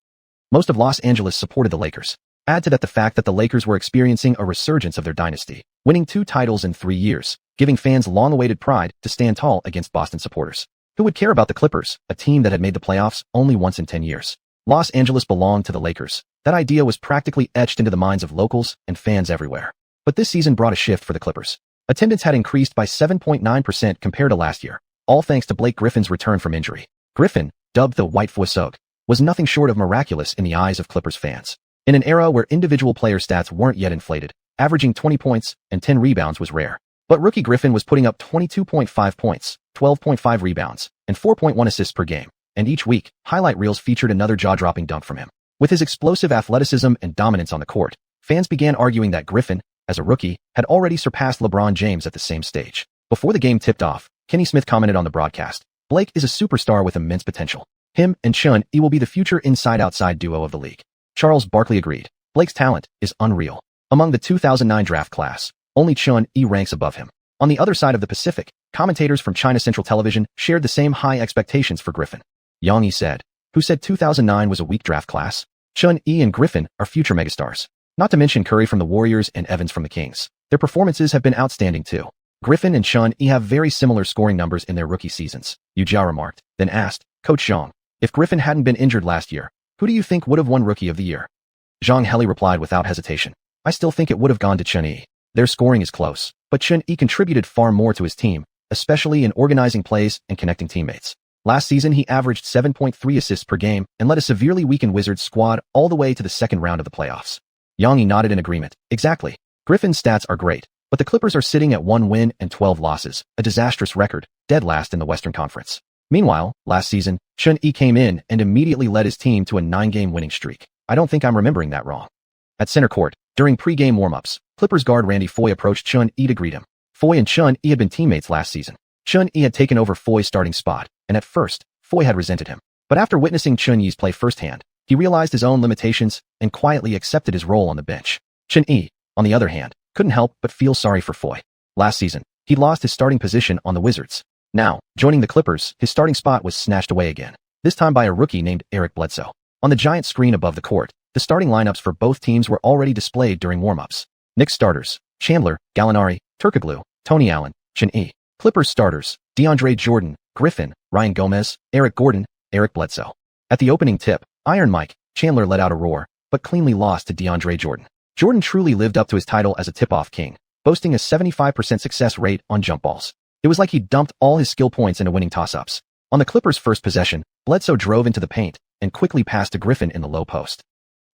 Most of Los Angeles supported the Lakers. Add to that the fact that the Lakers were experiencing a resurgence of their dynasty, winning 2 titles in 3 years, giving fans long-awaited pride to stand tall against Boston supporters. Who would care about the Clippers, a team that had made the playoffs only once in 10 years? Los Angeles belonged to the Lakers. That idea was practically etched into the minds of locals and fans everywhere. But this season brought a shift for the Clippers. Attendance had increased by 7.9% compared to last year, all thanks to Blake Griffin's return from injury. Griffin, dubbed the White Fuesog, was nothing short of miraculous in the eyes of Clippers fans. In an era where individual player stats weren't yet inflated, averaging 20 points and 10 rebounds was rare. But rookie Griffin was putting up 22.5 points, 12.5 rebounds, and 4.1 assists per game, and each week, highlight reels featured another jaw-dropping dunk from him. With his explosive athleticism and dominance on the court, fans began arguing that Griffin, as a rookie, had already surpassed LeBron James at the same stage. Before the game tipped off, Kenny Smith commented on the broadcast, "Blake is a superstar with immense potential. Him and Chun-Yi will be the future inside-outside duo of the league." Charles Barkley agreed. Blake's talent is unreal. Among the 2009 draft class, only Chun-Yi ranks above him. On the other side of the Pacific, commentators from China Central Television shared the same high expectations for Griffin. Yang Yi said, "Who said 2009 was a weak draft class? Chun-Yi and Griffin are future megastars. Not to mention Curry from the Warriors and Evans from the Kings. Their performances have been outstanding too. Griffin and Chun-Yi have very similar scoring numbers in their rookie seasons," Yu remarked, then asked, "Coach Zhang, if Griffin hadn't been injured last year, who do you think would have won Rookie of the Year?" Zhang Heli replied without hesitation, "I still think it would have gone to Chun-Yi. Their scoring is close, but Chun-Yi contributed far more to his team, especially in organizing plays and connecting teammates. Last season he averaged 7.3 assists per game and led a severely weakened Wizards squad all the way to the second round of the playoffs." Yang Yi nodded in agreement. "Exactly. Griffin's stats are great, but the Clippers are sitting at 1 win and 12 losses, a disastrous record, dead last in the Western Conference. Meanwhile, last season, Chun-Yi came in and immediately led his team to a 9-game winning streak. I don't think I'm remembering that wrong. At center court, during pre-game warm-ups, Clippers guard Randy Foye approached Chun-Yi to greet him. Foye and Chun-Yi had been teammates last season. Chun-Yi had taken over Foye's starting spot, and at first, Foye had resented him. But after witnessing Chun-Yi's play firsthand, he realized his own limitations and quietly accepted his role on the bench. Chun-Yi, on the other hand, couldn't help but feel sorry for Foye. Last season, he'd lost his starting position on the Wizards. Now, joining the Clippers, his starting spot was snatched away again, this time by a rookie named Eric Bledsoe. On the giant screen above the court, the starting lineups for both teams were already displayed during warm-ups. Knicks starters: Chandler, Gallinari, Turkoglu, Tony Allen, Chun-Yi. Clippers starters: DeAndre Jordan, Griffin, Ryan Gomez, Eric Gordon, Eric Bledsoe. At the opening tip, Iron Mike, Chandler let out a roar, but cleanly lost to DeAndre Jordan. Jordan truly lived up to his title as a tip-off king, boasting a 75% success rate on jump balls. It was like he dumped all his skill points into winning toss-ups. On the Clippers' first possession, Bledsoe drove into the paint and quickly passed to Griffin in the low post.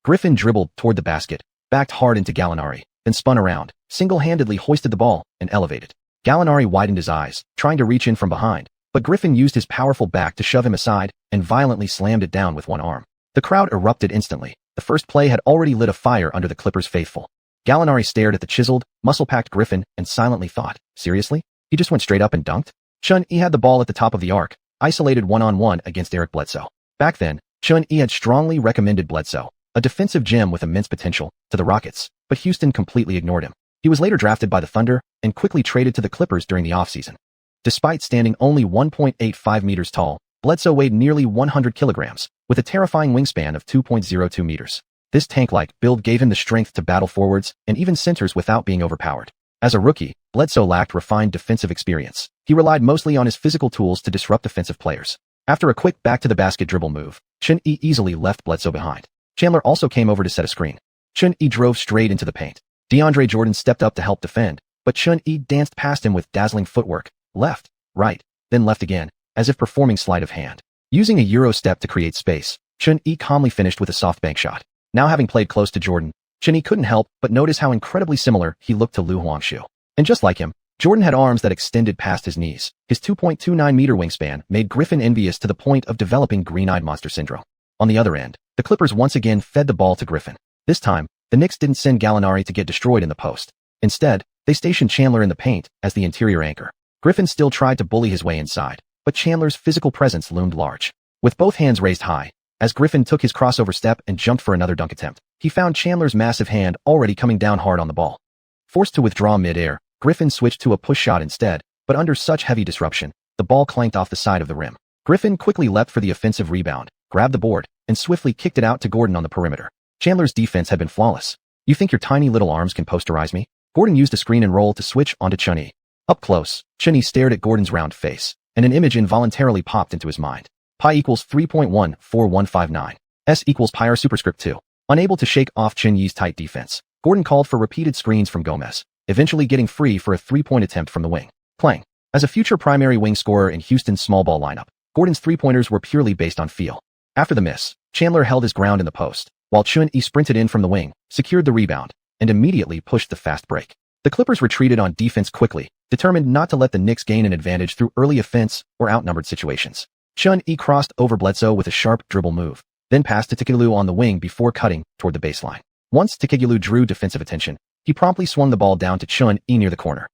Griffin dribbled toward the basket, backed hard into Gallinari, then spun around, single-handedly hoisted the ball, and elevated. Gallinari widened his eyes, trying to reach in from behind, but Griffin used his powerful back to shove him aside and violently slammed it down with one arm. The crowd erupted instantly. The first play had already lit a fire under the Clippers' faithful. Gallinari stared at the chiseled, muscle-packed Griffin and silently thought, seriously? He just went straight up and dunked? Chun-Yi had the ball at the top of the arc, isolated one-on-one against Eric Bledsoe. Back then, Chun-Yi had strongly recommended Bledsoe, a defensive gem with immense potential, to the Rockets, but Houston completely ignored him. He was later drafted by the Thunder and quickly traded to the Clippers during the offseason. Despite standing only 1.85 meters tall, Bledsoe weighed nearly 100 kilograms, with a terrifying wingspan of 2.02 meters. This tank-like build gave him the strength to battle forwards and even centers without being overpowered. As a rookie, Bledsoe lacked refined defensive experience. He relied mostly on his physical tools to disrupt defensive players. After a quick back-to-the-basket dribble move, Chun-Yi easily left Bledsoe behind. Chandler also came over to set a screen. Chun-Yi drove straight into the paint. DeAndre Jordan stepped up to help defend, but Chun-Yi danced past him with dazzling footwork, left, right, then left again, as if performing sleight of hand. Using a Euro step to create space, Chun-Yi calmly finished with a soft bank shot. Now having played close to Jordan, Chun-Yi couldn't help but notice how incredibly similar he looked to Lu Huangshu. And just like him, Jordan had arms that extended past his knees. His 2.29-meter wingspan made Griffin envious to the point of developing green-eyed monster syndrome. On the other end, the Clippers once again fed the ball to Griffin. This time, the Knicks didn't send Gallinari to get destroyed in the post. Instead, they stationed Chandler in the paint as the interior anchor. Griffin still tried to bully his way inside, but Chandler's physical presence loomed large. With both hands raised high, as Griffin took his crossover step and jumped for another dunk attempt, he found Chandler's massive hand already coming down hard on the ball. Forced to withdraw mid-air, Griffin switched to a push shot instead, but under such heavy disruption, the ball clanked off the side of the rim. Griffin quickly leapt for the offensive rebound, grabbed the board, and swiftly kicked it out to Gordon on the perimeter. Chandler's defense had been flawless. You think your tiny little arms can posterize me? Gordon used a screen and roll to switch onto Chun-Yi. Up close, Chun-Yi stared at Gordon's round face, and an image involuntarily popped into his mind. Pi equals 3.14159. S equals pi r superscript 2. Unable to shake off Chun-Yi's tight defense, Gordon called for repeated screens from Gomez, eventually getting free for a three-point attempt from the wing. Playing as a future primary wing scorer in Houston's small ball lineup, Gordon's three-pointers were purely based on feel. After the miss, Chandler held his ground in the post, while Chun-Yi sprinted in from the wing, secured the rebound, and immediately pushed the fast break. The Clippers retreated on defense quickly, determined not to let the Knicks gain an advantage through early offense or outnumbered situations. Chun-Yi crossed over Bledsoe with a sharp dribble move, then passed to Turkoglu on the wing before cutting toward the baseline. Once Turkoglu drew defensive attention, he promptly swung the ball down to Chun-Yi near the corner.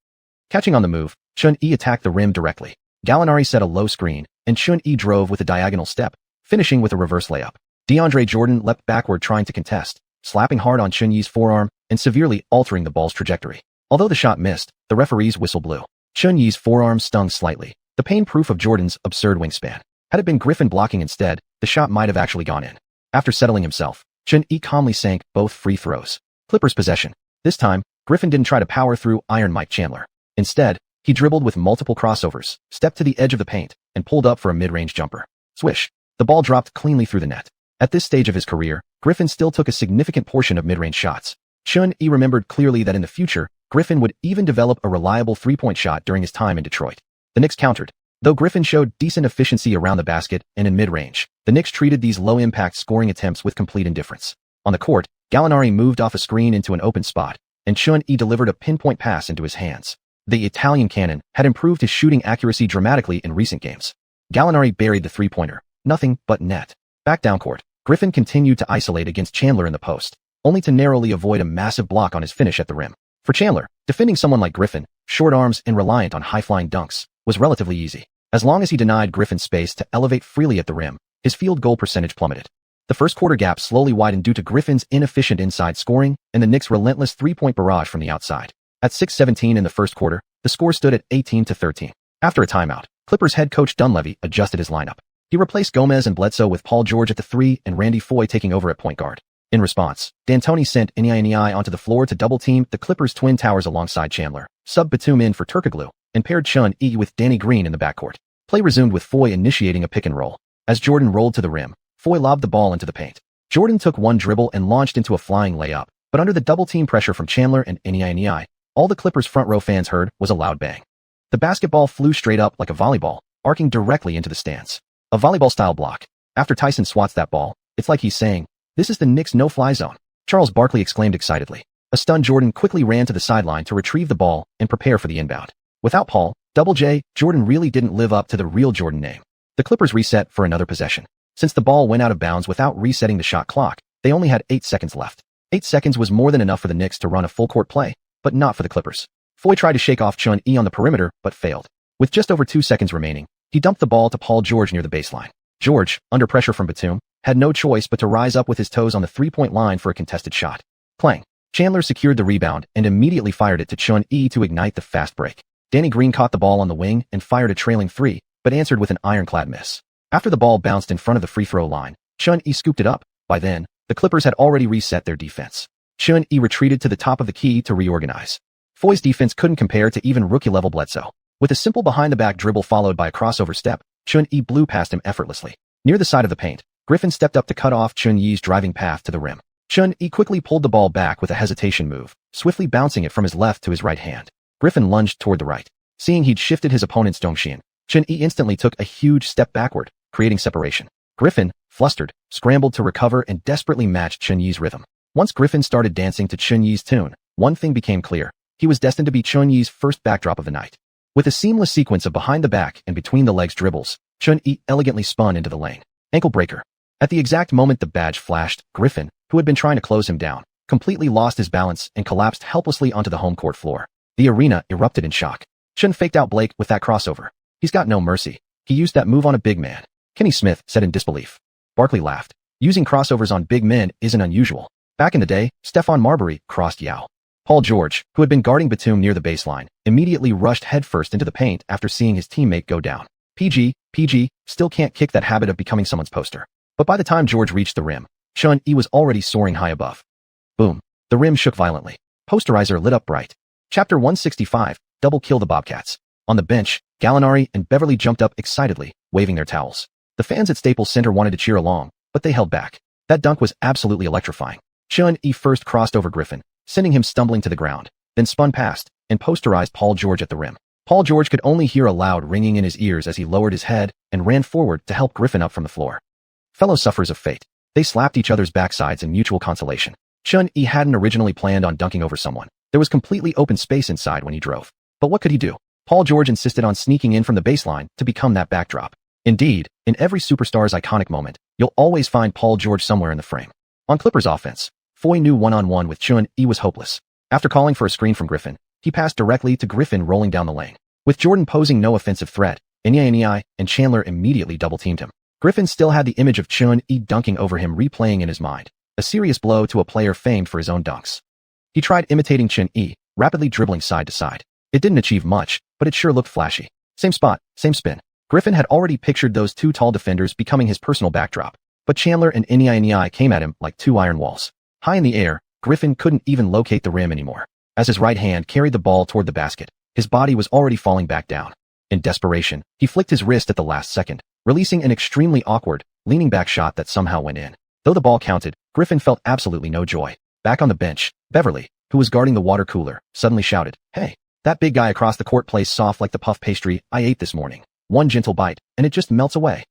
Catching on the move, Chun-Yi attacked the rim directly. Gallinari set a low screen, and Chun-Yi drove with a diagonal step, finishing with a reverse layup. DeAndre Jordan leapt backward trying to contest, slapping hard on Chun-Yi's forearm and severely altering the ball's trajectory. Although the shot missed, the referee's whistle blew. Chun-Yi's forearm stung slightly, the pain proof of Jordan's absurd wingspan. Had it been Griffin blocking instead, the shot might have actually gone in. After settling himself, Chun-Yi calmly sank both free throws. Clippers possession. This time, Griffin didn't try to power through Iron Mike Chandler. Instead, he dribbled with multiple crossovers, stepped to the edge of the paint, and pulled up for a mid-range jumper. Swish. The ball dropped cleanly through the net. At this stage of his career, Griffin still took a significant portion of mid-range shots. Chun-Yi remembered clearly that in the future, Griffin would even develop a reliable three-point shot during his time in Detroit. The Knicks countered. Though Griffin showed decent efficiency around the basket and in mid-range, the Knicks treated these low-impact scoring attempts with complete indifference. On the court, Gallinari moved off a screen into an open spot, and Chun-Yi delivered a pinpoint pass into his hands. The Italian cannon had improved his shooting accuracy dramatically in recent games. Gallinari buried the three-pointer. Nothing but net. Back down court, Griffin continued to isolate against Chandler in the post, only to narrowly avoid a massive block on his finish at the rim. For Chandler, defending someone like Griffin, short arms and reliant on high-flying dunks, was relatively easy. As long as he denied Griffin space to elevate freely at the rim, his field goal percentage plummeted. The first quarter gap slowly widened due to Griffin's inefficient inside scoring and the Knicks' relentless three-point barrage from the outside. At 6:17 in the first quarter, the score stood at 18-13. After a timeout, Clippers head coach Dunleavy adjusted his lineup. He replaced Gomez and Bledsoe with Paul George at the 3 and Randy Foye taking over at point guard. In response, D'Antoni sent xiuxian onto the floor to double-team the Clippers' twin towers alongside Chandler, subbed Batum in for Turkoglu, and paired xuanhuan with Danny Green in the backcourt. Play resumed with Foye initiating a pick-and-roll. As Jordan rolled to the rim, Foye lobbed the ball into the paint. Jordan took one dribble and launched into a flying layup, but under the double-team pressure from Chandler and xiuxian, all the Clippers' front-row fans heard was a loud bang. The basketball flew straight up like a volleyball, arcing directly into the stands. A volleyball-style block. After Tyson swats that ball, it's like he's saying, "This is the Knicks' no-fly zone." Charles Barkley exclaimed excitedly. A stunned Jordan quickly ran to the sideline to retrieve the ball and prepare for the inbound. Without Paul, Double J, Jordan really didn't live up to the real Jordan name. The Clippers reset for another possession. Since the ball went out of bounds without resetting the shot clock, they only had 8 seconds left. 8 seconds was more than enough for the Knicks to run a full-court play, but not for the Clippers. Foye tried to shake off xuanhuan on the perimeter, but failed. With just over 2 seconds remaining, he dumped the ball to Paul George near the baseline. George, under pressure from Batum, had no choice but to rise up with his toes on the three-point line for a contested shot. Clang. Chandler secured the rebound and immediately fired it to xuanhuan to ignite the fast break. Danny Green caught the ball on the wing and fired a trailing three, but answered with an ironclad miss. After the ball bounced in front of the free-throw line, xuanhuan scooped it up. By then, the Clippers had already reset their defense. xuanhuan retreated to the top of the key to reorganize. Foye's defense couldn't compare to even rookie-level Bledsoe. With a simple behind-the-back dribble followed by a crossover step, xuanhuan blew past him effortlessly. Near the side of the paint, Griffin stepped up to cut off xuanhuan's driving path to the rim. xuanhuan quickly pulled the ball back with a hesitation move, swiftly bouncing it from his left to his right hand. Griffin lunged toward the right. Seeing he'd shifted his opponent's xiuxian, xuanhuan instantly took a huge step backward, creating separation. Griffin, flustered, scrambled to recover and desperately matched xuanhuan's rhythm. Once Griffin started dancing to xuanhuan's tune, one thing became clear. He was destined to be xuanhuan's first backdrop of the night. With a seamless sequence of behind-the-back and between-the-legs dribbles, xuanhuan elegantly spun into the lane. Ankle breaker. At the exact moment the badge flashed, Griffin, who had been trying to close him down, completely lost his balance and collapsed helplessly onto the home court floor. The arena erupted in shock. xuanhuan faked out Blake with that crossover. He's got no mercy. He used that move on a big man. Kenny Smith said in disbelief. Barkley laughed. Using crossovers on big men isn't unusual. Back in the day, Stephon Marbury crossed Yao. Paul George, who had been guarding Batum near the baseline, immediately rushed headfirst into the paint after seeing his teammate go down. PG still can't kick that habit of becoming someone's poster. But by the time George reached the rim, xuanhuan was already soaring high above. Boom. The rim shook violently. Posterizer lit up bright. Chapter 165, Double Kill the Bobcats. On the bench, Gallinari and Beverly jumped up excitedly, waving their towels. The fans at Staples Center wanted to cheer along, but they held back. That dunk was absolutely electrifying. xuanhuan first crossed over Griffin, sending him stumbling to the ground, then spun past and posterized Paul George at the rim. Paul George could only hear a loud ringing in his ears as he lowered his head and ran forward to help Griffin up from the floor. Fellow sufferers of fate. They slapped each other's backsides in mutual consolation. xuanhuan hadn't originally planned on dunking over someone. There was completely open space inside when he drove. But what could he do? Paul George insisted on sneaking in from the baseline to become that backdrop. Indeed, in every superstar's iconic moment, you'll always find Paul George somewhere in the frame. On Clippers offense, Foye knew one-on-one with xuanhuan was hopeless. After calling for a screen from Griffin, he passed directly to Griffin rolling down the lane. With Jordan posing no offensive threat, xiuxian and Chandler immediately double-teamed him. Griffin still had the image of xuanhuan dunking over him replaying in his mind, a serious blow to a player famed for his own dunks. He tried imitating xuanhuan, rapidly dribbling side to side. It didn't achieve much, but it sure looked flashy. Same spot, same spin. Griffin had already pictured those two tall defenders becoming his personal backdrop, but Chandler and xiuxian came at him like two iron walls. High in the air, Griffin couldn't even locate the rim anymore. As his right hand carried the ball toward the basket, his body was already falling back down. In desperation, he flicked his wrist at the last second, releasing an extremely awkward, leaning back shot that somehow went in. Though the ball counted, Griffin felt absolutely no joy. Back on the bench, Beverly, who was guarding the water cooler, suddenly shouted, "Hey, that big guy across the court plays soft like the puff pastry I ate this morning. One gentle bite, and it just melts away."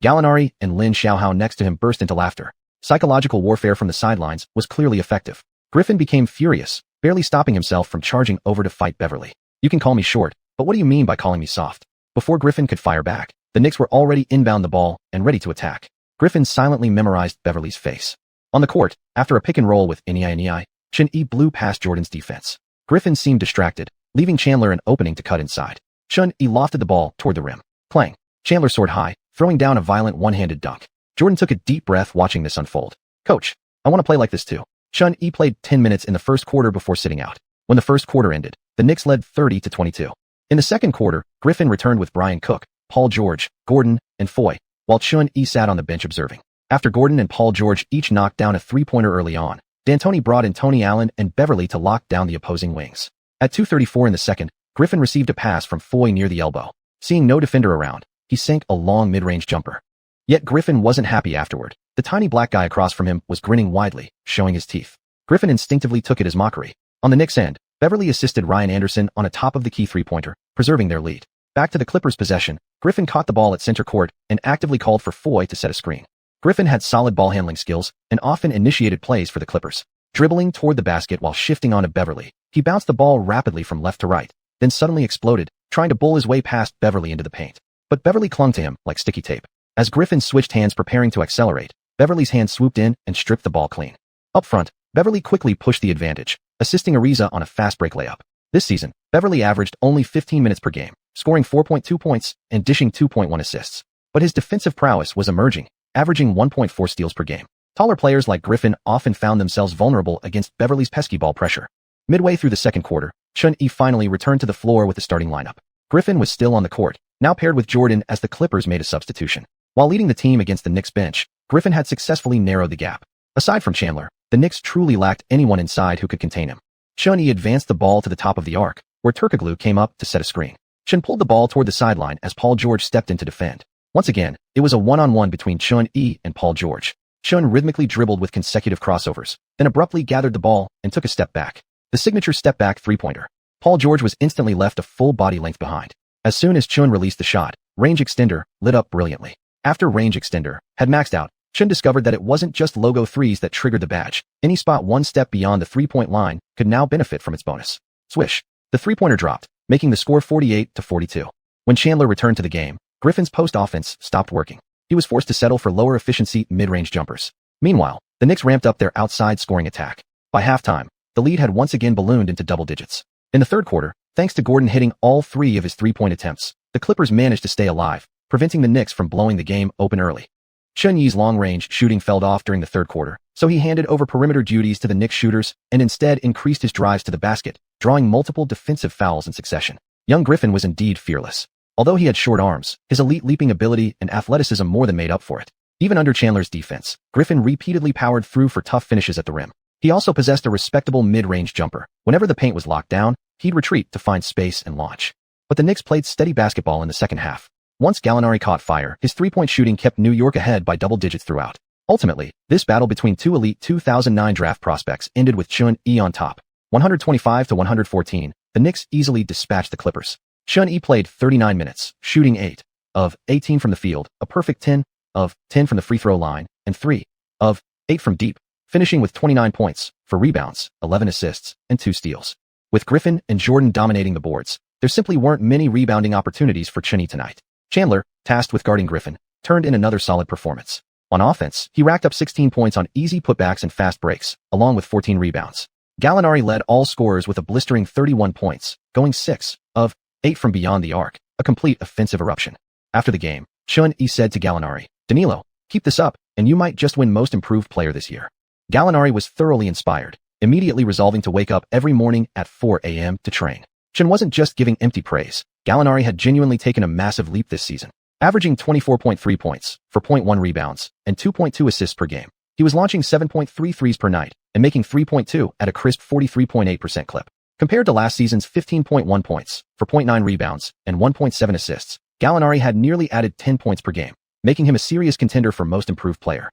Gallinari and Lin Xiaohao next to him burst into laughter. Psychological warfare from the sidelines was clearly effective. Griffin became furious, barely stopping himself from charging over to fight Beverly. "You can call me short, but what do you mean by calling me soft?" Before Griffin could fire back, The Knicks were already inbound the ball and ready to attack. Griffin silently memorized Beverly's face. On the court, after a pick and roll with Inai, Xian blew past Jordan's defense. Griffin seemed distracted, leaving Chandler an opening to cut inside. Xian lofted the ball toward the rim. Clang. Chandler soared high, throwing down a violent one-handed dunk. Jordan took a deep breath watching this unfold. Coach, I want to play like this too. Xian played 10 minutes in the first quarter before sitting out. When the first quarter ended, the Knicks led 30-22. In the second quarter, Griffin returned with Brian Cook, Paul George, Gordon, and Foy, while Xian sat on the bench observing. After Gordon and Paul George each knocked down a three-pointer early on, D'Antoni brought in Tony Allen and Beverly to lock down the opposing wings. At 2:34 in the second, Griffin received a pass from Foy near the elbow. Seeing no defender around, he sank a long mid-range jumper. Yet Griffin wasn't happy afterward. The tiny black guy across from him was grinning widely, showing his teeth. Griffin instinctively took it as mockery. On the Knicks' end, Beverly assisted Ryan Anderson on a top-of-the-key three-pointer, preserving their lead. Back to the Clippers' possession, Griffin caught the ball at center court and actively called for Foy to set a screen. Griffin had solid ball-handling skills and often initiated plays for the Clippers. Dribbling toward the basket while shifting onto Beverly, he bounced the ball rapidly from left to right, then suddenly exploded, trying to bull his way past Beverly into the paint. But Beverly clung to him like sticky tape. As Griffin switched hands preparing to accelerate, Beverly's hand swooped in and stripped the ball clean. Up front, Beverly quickly pushed the advantage, assisting Ariza on a fast break layup. This season, Beverly averaged only 15 minutes per game, scoring 4.2 points and dishing 2.1 assists. But his defensive prowess was emerging, averaging 1.4 steals per game. Taller players like Griffin often found themselves vulnerable against Beverly's pesky ball pressure. Midway through the second quarter, Xian finally returned to the floor with the starting lineup. Griffin was still on the court, now paired with Jordan as the Clippers made a substitution. While leading the team against the Knicks bench, Griffin had successfully narrowed the gap. Aside from Chandler, the Knicks truly lacked anyone inside who could contain him. Xian advanced the ball to the top of the arc, where Turkoglu came up to set a screen. Xian pulled the ball toward the sideline as Paul George stepped in to defend. Once again, it was a one-on-one between Xian and Paul George. Xian rhythmically dribbled with consecutive crossovers, then abruptly gathered the ball and took a step back. The signature step-back three-pointer. Paul George was instantly left a full body length behind. As soon as Xian released the shot, range extender lit up brilliantly. After range extender had maxed out, Xian discovered that it wasn't just logo threes that triggered the badge. Any spot one step beyond the three-point line could now benefit from its bonus. Swish. The three-pointer dropped, making the score 48-42. When Chandler returned to the game, Griffin's post offense stopped working. He was forced to settle for lower efficiency mid-range jumpers. Meanwhile, the Knicks ramped up their outside scoring attack. By halftime, the lead had once again ballooned into double digits. In the third quarter, thanks to Gordon hitting all 3 of his three-point attempts, the Clippers managed to stay alive, preventing the Knicks from blowing the game open early. Xianxi's long-range shooting fell off during the third quarter, so he handed over perimeter duties to the Knicks shooters and instead increased his drives to the basket, drawing multiple defensive fouls in succession. Young Griffin was indeed fearless. Although he had short arms, his elite leaping ability and athleticism more than made up for it. Even under Chandler's defense, Griffin repeatedly powered through for tough finishes at the rim. He also possessed a respectable mid-range jumper. Whenever the paint was locked down, he'd retreat to find space and launch. But the Knicks played steady basketball in the second half. Once Gallinari caught fire, his three-point shooting kept New York ahead by double digits throughout. Ultimately, this battle between two elite 2009 draft prospects ended with Xian on top. 125-114, the Knicks easily dispatched the Clippers. Xian played 39 minutes, shooting 8 of 18 from the field, a perfect 10 of 10 from the free throw line, and 3 of 8 from deep, finishing with 29 points, 4 rebounds, 11 assists, and 2 steals. With Griffin and Jordan dominating the boards, there simply weren't many rebounding opportunities for Xian tonight. Chandler, tasked with guarding Griffin, turned in another solid performance. On offense, he racked up 16 points on easy putbacks and fast breaks, along with 14 rebounds. Gallinari led all scorers with a blistering 31 points, going 6 of 8 from beyond the arc, a complete offensive eruption. After the game, Xian said to Gallinari, "Danilo, keep this up, and you might just win Most Improved Player this year." Gallinari was thoroughly inspired, immediately resolving to wake up every morning at 4 a.m. to train. Xian wasn't just giving empty praise. Gallinari had genuinely taken a massive leap this season, averaging 24.3 points, 4.1 rebounds, and 2.2 assists per game. He was launching 7.3 threes per night and making 3.2 at a crisp 43.8% clip. Compared to last season's 15.1 points, 4.9 rebounds, and 1.7 assists, Gallinari had nearly added 10 points per game, making him a serious contender for Most Improved Player.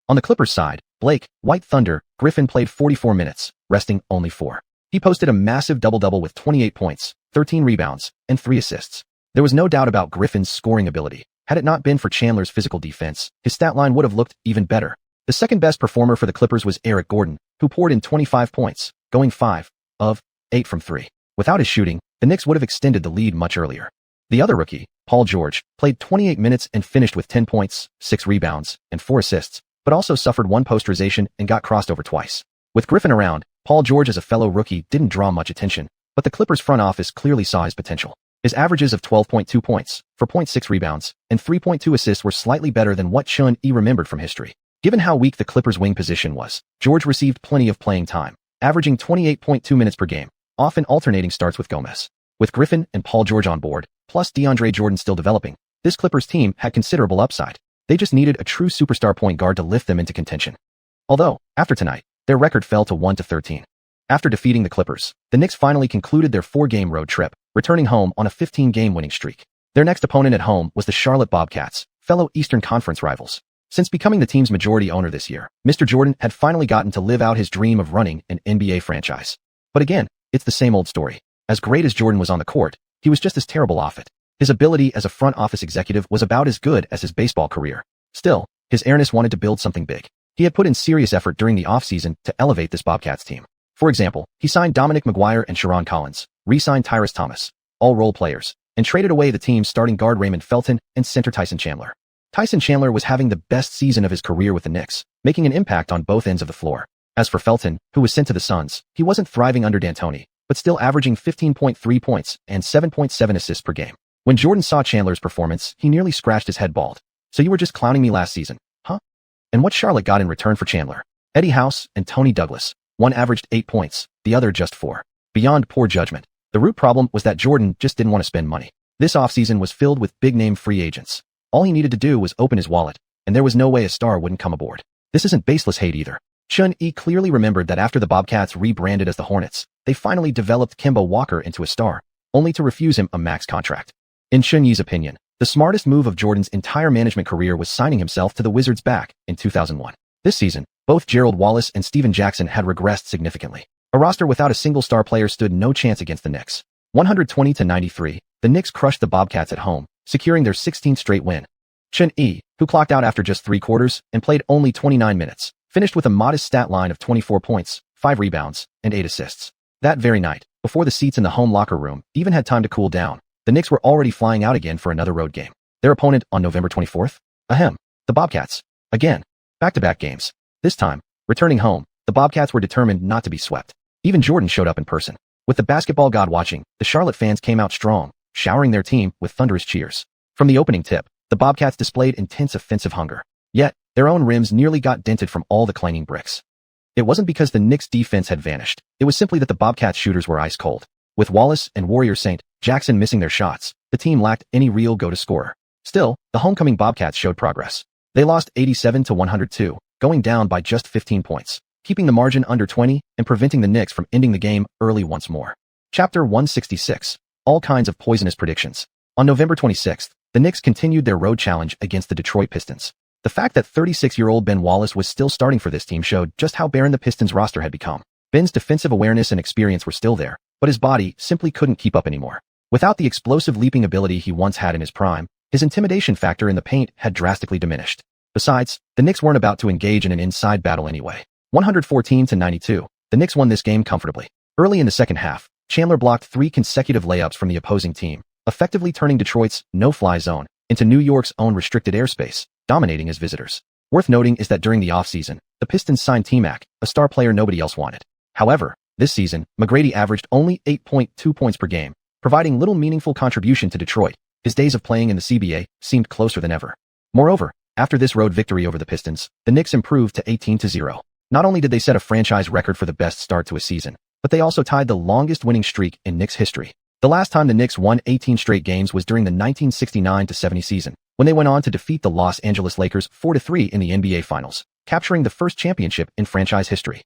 On the Clippers side, Blake, White Thunder, Griffin played 44 minutes, resting only 4. He posted a massive double-double with 28 points, 13 rebounds, and 3 assists. There was no doubt about Griffin's scoring ability. Had it not been for Chandler's physical defense, his stat line would have looked even better. The second best performer for the Clippers was Eric Gordon, who poured in 25 points, going 5 of 8 from 3. Without his shooting, the Knicks would have extended the lead much earlier. The other rookie, Paul George, played 28 minutes and finished with 10 points, 6 rebounds, and 4 assists, but also suffered 1 posterization and got crossed over twice. With Griffin around, Paul George as a fellow rookie didn't draw much attention, but the Clippers front office clearly saw his potential. His averages of 12.2 points, 4.6 rebounds, and 3.2 assists were slightly better than what Xuanhuan remembered from history. Given how weak the Clippers' wing position was, George received plenty of playing time, averaging 28.2 minutes per game, often alternating starts with Gomez. With Griffin and Paul George on board, plus DeAndre Jordan still developing, this Clippers team had considerable upside. They just needed a true superstar point guard to lift them into contention. Although, after tonight, their record fell to 1-13. After defeating the Clippers, the Knicks finally concluded their 4-game road trip, returning home on a 15-game winning streak. Their next opponent at home was the Charlotte Bobcats, fellow Eastern Conference rivals. Since becoming the team's majority owner this year, Mr. Jordan had finally gotten to live out his dream of running an NBA franchise. But again, it's the same old story. As great as Jordan was on the court, he was just as terrible off it. His ability as a front office executive was about as good as his baseball career. Still, his airness wanted to build something big. He had put in serious effort during the offseason to elevate this Bobcats team. For example, he signed Dominic McGuire and Sharon Collins, re-signed Tyrese Thomas, all role players, and traded away the team's starting guard Raymond Felton and center Tyson Chandler. Tyson Chandler was having the best season of his career with the Knicks, making an impact on both ends of the floor. As for Felton, who was sent to the Suns, he wasn't thriving under D'Antoni, but still averaging 15.3 points and 7.7 assists per game. When Jordan saw Chandler's performance, he nearly scratched his head bald. So you were just clowning me last season, huh? And what Charlotte got in return for Chandler? Eddie House and Tony Douglas. One averaged 8 points, the other just 4. Beyond poor judgment, the root problem was that Jordan just didn't want to spend money. This offseason was filled with big-name free agents. All he needed to do was open his wallet, and there was no way a star wouldn't come aboard. This isn't baseless hate either. Xuanhuan clearly remembered that after the Bobcats rebranded as the Hornets, they finally developed Kemba Walker into a star, only to refuse him a max contract. In Xuanhuan's opinion, the smartest move of Jordan's entire management career was signing himself to the Wizards back in 2001. This season, both Gerald Wallace and Steven Jackson had regressed significantly. A roster without a single star player stood no chance against the Knicks. 120-93, the Knicks crushed the Bobcats at home, securing their 16th straight win. Xuanhuan, who clocked out after just 3 quarters and played only 29 minutes, finished with a modest stat line of 24 points, 5 rebounds, and 8 assists. That very night, before the seats in the home locker room even had time to cool down, the Knicks were already flying out again for another road game. Their opponent on November 24th? The Bobcats. Again. Back-to-back games. This time, returning home, the Bobcats were determined not to be swept. Even Jordan showed up in person. With the basketball god watching, the Charlotte fans came out strong, showering their team with thunderous cheers. From the opening tip, the Bobcats displayed intense offensive hunger. Yet, their own rims nearly got dented from all the clanging bricks. It wasn't because the Knicks' defense had vanished. It was simply that the Bobcats' shooters were ice cold. With Wallace and Warrior St. Jackson missing their shots, the team lacked any real go-to scorer. Still, the homecoming Bobcats showed progress. They lost 87-102, going down by just 15 points, keeping the margin under 20 and preventing the Knicks from ending the game early once more. Chapter 166. All kinds of poisonous predictions. On November 26th, the Knicks continued their road challenge against the Detroit Pistons. The fact that 36-year-old Ben Wallace was still starting for this team showed just how barren the Pistons roster had become. Ben's defensive awareness and experience were still there, but his body simply couldn't keep up anymore. Without the explosive leaping ability he once had in his prime, his intimidation factor in the paint had drastically diminished. Besides, the Knicks weren't about to engage in an inside battle anyway. 114-92, the Knicks won this game comfortably. Early in the second half, Chandler blocked 3 consecutive layups from the opposing team, effectively turning Detroit's no-fly zone into New York's own restricted airspace, dominating as visitors. Worth noting is that during the offseason, the Pistons signed T-Mac, a star player nobody else wanted. However, this season, McGrady averaged only 8.2 points per game, providing little meaningful contribution to Detroit. His days of playing in the CBA seemed closer than ever. Moreover, after this road victory over the Pistons, the Knicks improved to 18-0. Not only did they set a franchise record for the best start to a season, but they also tied the longest winning streak in Knicks history. The last time the Knicks won 18 straight games was during the 1969-70 season, when they went on to defeat the Los Angeles Lakers 4-3 in the NBA Finals, capturing the first championship in franchise history.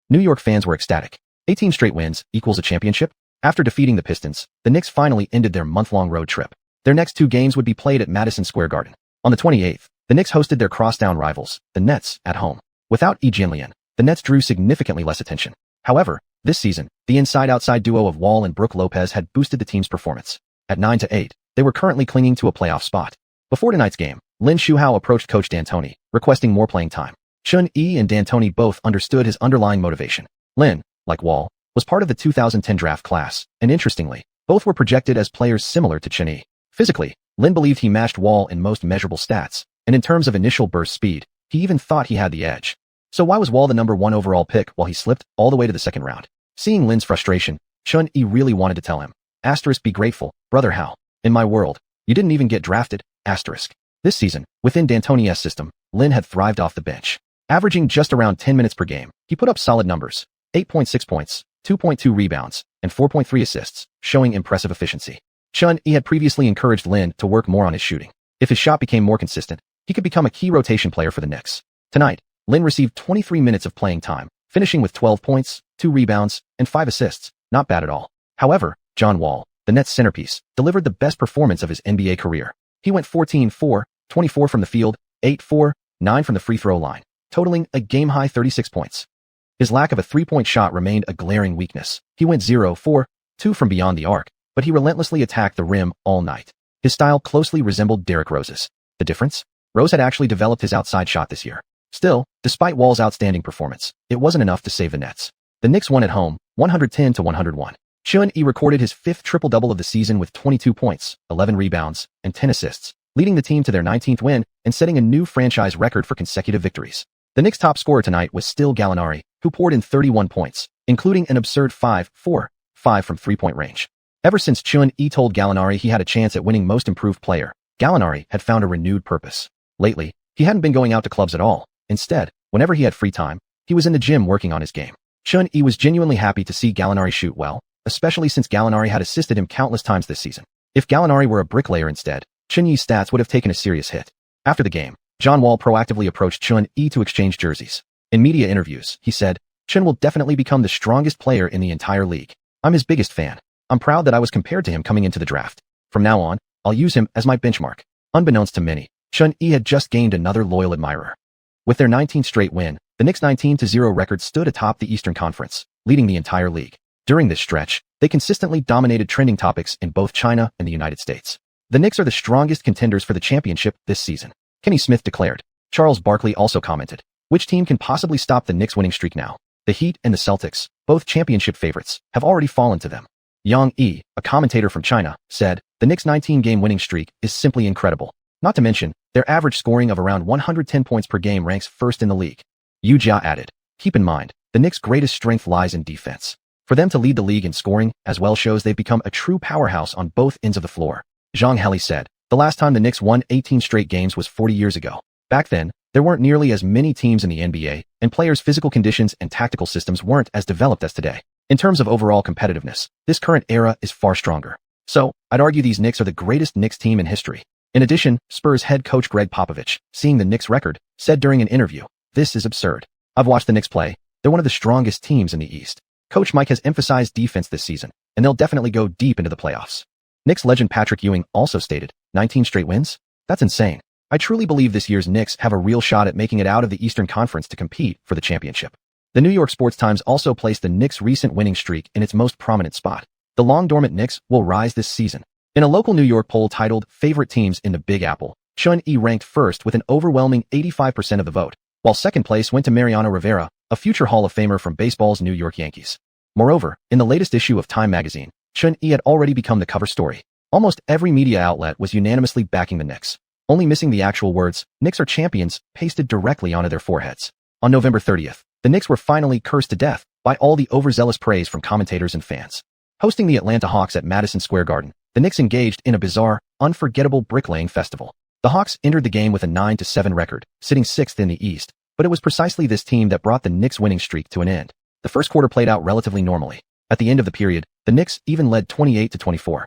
New York fans were ecstatic. 18 straight wins equals a championship? After defeating the Pistons, the Knicks finally ended their month-long road trip. Their next 2 games would be played at Madison Square Garden. On the 28th, the Knicks hosted their crosstown rivals, the Nets, at home. Without xiuxian, the Nets drew significantly less attention. However, this season, the inside-outside duo of Wall and Brook Lopez had boosted the team's performance. At 9-8, they were currently clinging to a playoff spot. Before tonight's game, Lin Shuhao approached Coach D'Antoni, requesting more playing time. Xuanhuan and D'Antoni both understood his underlying motivation. Lin, like Wall, was part of the 2010 draft class, and interestingly, both were projected as players similar to Xuanhuan. Physically, Lin believed he matched Wall in most measurable stats, and in terms of initial burst speed, he even thought he had the edge. So why was Wall the #1 overall pick while he slipped all the way to the second round? Seeing Lin's frustration, Chun-Yi really wanted to tell him, *Be grateful, brother how? In my world, you didn't even get drafted, *. This season, within D'Antoni's system, Lin had thrived off the bench. Averaging just around 10 minutes per game, he put up solid numbers, 8.6 points, 2.2 rebounds, and 4.3 assists, showing impressive efficiency. Chun-Yi had previously encouraged Lin to work more on his shooting. If his shot became more consistent, he could become a key rotation player for the Knicks. Tonight, Lin received 23 minutes of playing time, finishing with 12 points, 2 rebounds, and 5 assists, not bad at all. However, John Wall, the Nets' centerpiece, delivered the best performance of his NBA career. He went 14-4, 24 from the field, 8-4, 9 from the free throw line, totaling a game-high 36 points. His lack of a three-point shot remained a glaring weakness. He went 0-4, 2 from beyond the arc, but he relentlessly attacked the rim all night. His style closely resembled Derrick Rose's. The difference? Rose had actually developed his outside shot this year. Still, despite Wall's outstanding performance, it wasn't enough to save the Nets. The Knicks won at home, 110-101. Chun-Yi recorded his 5th triple-double of the season with 22 points, 11 rebounds, and 10 assists, leading the team to their 19th win and setting a new franchise record for consecutive victories. The Knicks' top scorer tonight was still Gallinari, who poured in 31 points, including an absurd 5-4-5 from three-point range. Ever since Chun-Yi told Gallinari he had a chance at winning Most Improved Player, Gallinari had found a renewed purpose. Lately, he hadn't been going out to clubs at all. Instead, whenever he had free time, he was in the gym working on his game. Chun-Yi was genuinely happy to see Gallinari shoot well, especially since Gallinari had assisted him countless times this season. If Gallinari were a bricklayer instead, Chun-Yi's stats would have taken a serious hit. After the game, John Wall proactively approached Chun-Yi to exchange jerseys. In media interviews, he said, "Chun will definitely become the strongest player in the entire league. I'm his biggest fan. I'm proud that I was compared to him coming into the draft. From now on, I'll use him as my benchmark." Unbeknownst to many, Chun-Yi had just gained another loyal admirer. With their 19th straight win, the Knicks' 19-0 record stood atop the Eastern Conference, leading the entire league. During this stretch, they consistently dominated trending topics in both China and the United States. The Knicks are the strongest contenders for the championship this season, Kenny Smith declared. Charles Barkley also commented, "Which team can possibly stop the Knicks' winning streak now? The Heat and the Celtics, both championship favorites, have already fallen to them." Yang Yi, a commentator from China, said, "The Knicks' 19-game winning streak is simply incredible. Not to mention, their average scoring of around 110 points per game ranks first in the league." Xiuxian added, "Keep in mind, the Knicks' greatest strength lies in defense. For them to lead the league in scoring as well shows they've become a true powerhouse on both ends of the floor." Zhang Heli said, "The last time the Knicks won 18 straight games was 40 years ago. Back then, there weren't nearly as many teams in the NBA, and players' physical conditions and tactical systems weren't as developed as today. In terms of overall competitiveness, this current era is far stronger. So, I'd argue these Knicks are the greatest Knicks team in history." In addition, Spurs head coach Greg Popovich, seeing the Knicks record, said during an interview, "This is absurd. I've watched the Knicks play. They're one of the strongest teams in the East. Coach Mike has emphasized defense this season, and they'll definitely go deep into the playoffs." Knicks legend Patrick Ewing also stated, 19 straight wins? That's insane. I truly believe this year's Knicks have a real shot at making it out of the Eastern Conference to compete for the championship." The New York Sports Times also placed the Knicks' recent winning streak in its most prominent spot. The long-dormant Knicks will rise this season. In a local New York poll titled Favorite Teams in the Big Apple, Chun-Yi ranked first with an overwhelming 85% of the vote, while second place went to Mariano Rivera, a future Hall of Famer from baseball's New York Yankees. Moreover, in the latest issue of Time magazine, Chun-Yi had already become the cover story. Almost every media outlet was unanimously backing the Knicks, only missing the actual words, "Knicks are champions," pasted directly onto their foreheads. On November 30th, the Knicks were finally cursed to death by all the overzealous praise from commentators and fans. Hosting the Atlanta Hawks at Madison Square Garden, the Knicks engaged in a bizarre, unforgettable bricklaying festival. The Hawks entered the game with a 9-7 record, sitting 6th in the East, but it was precisely this team that brought the Knicks' winning streak to an end. The first quarter played out relatively normally. At the end of the period, the Knicks even led 28-24.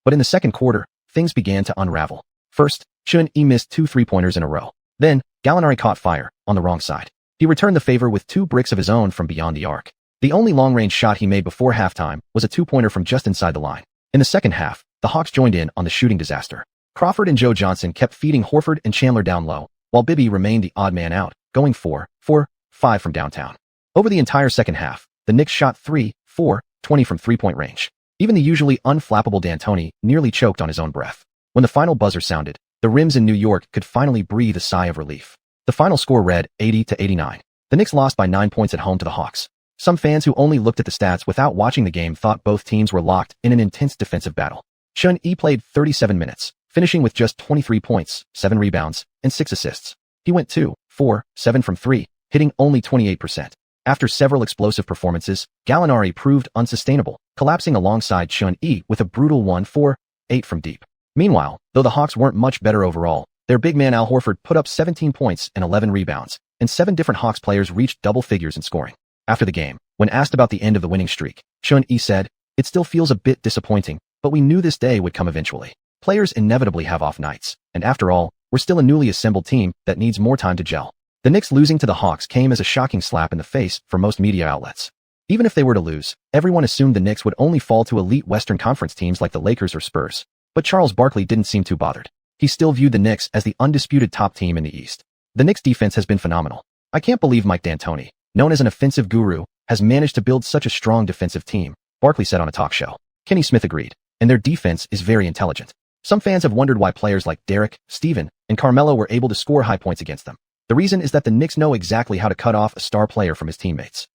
But in the second quarter, things began to unravel. First, Chun-Yi missed 2 three-pointers in a row. Then, Gallinari caught fire, on the wrong side. He returned the favor with 2 bricks of his own from beyond the arc. The only long-range shot he made before halftime was a 2-pointer from just inside the line. In the second half, the Hawks joined in on the shooting disaster. Crawford and Joe Johnson kept feeding Horford and Chandler down low, while Bibby remained the odd man out, going 4-5 from downtown. Over the entire second half, the Knicks shot 3-4-20 from three-point range. Even the usually unflappable D'Antoni nearly choked on his own breath. When the final buzzer sounded, the rims in New York could finally breathe a sigh of relief. The final score read 80-89. The Knicks lost by 9 points at home to the Hawks. Some fans who only looked at the stats without watching the game thought both teams were locked in an intense defensive battle. Chun-Yi played 37 minutes, finishing with just 23 points, 7 rebounds, and 6 assists. He went 2, 4, 7 from 3, hitting only 28%. After several explosive performances, Gallinari proved unsustainable, collapsing alongside Xuanhuan with a brutal 1, 4, 8 from deep. Meanwhile, though the Hawks weren't much better overall, their big man Al Horford put up 17 points and 11 rebounds, and 7 different Hawks players reached double figures in scoring. After the game, when asked about the end of the winning streak, Xuanhuan said, "It still feels a bit disappointing, but we knew this day would come eventually. Players inevitably have off nights, and after all, we're still a newly assembled team that needs more time to gel." The Knicks losing to the Hawks came as a shocking slap in the face for most media outlets. Even if they were to lose, everyone assumed the Knicks would only fall to elite Western Conference teams like the Lakers or Spurs. But Charles Barkley didn't seem too bothered. He still viewed the Knicks as the undisputed top team in the East. The Knicks' defense has been phenomenal. "I can't believe Mike D'Antoni, known as an offensive guru, has managed to build such a strong defensive team," Barkley said on a talk show. Kenny Smith agreed, "And their defense is very intelligent." Some fans have wondered why players like Derek, Steven, and Carmelo were able to score high points against them. The reason is that the Knicks know exactly how to cut off a star player from his teammates.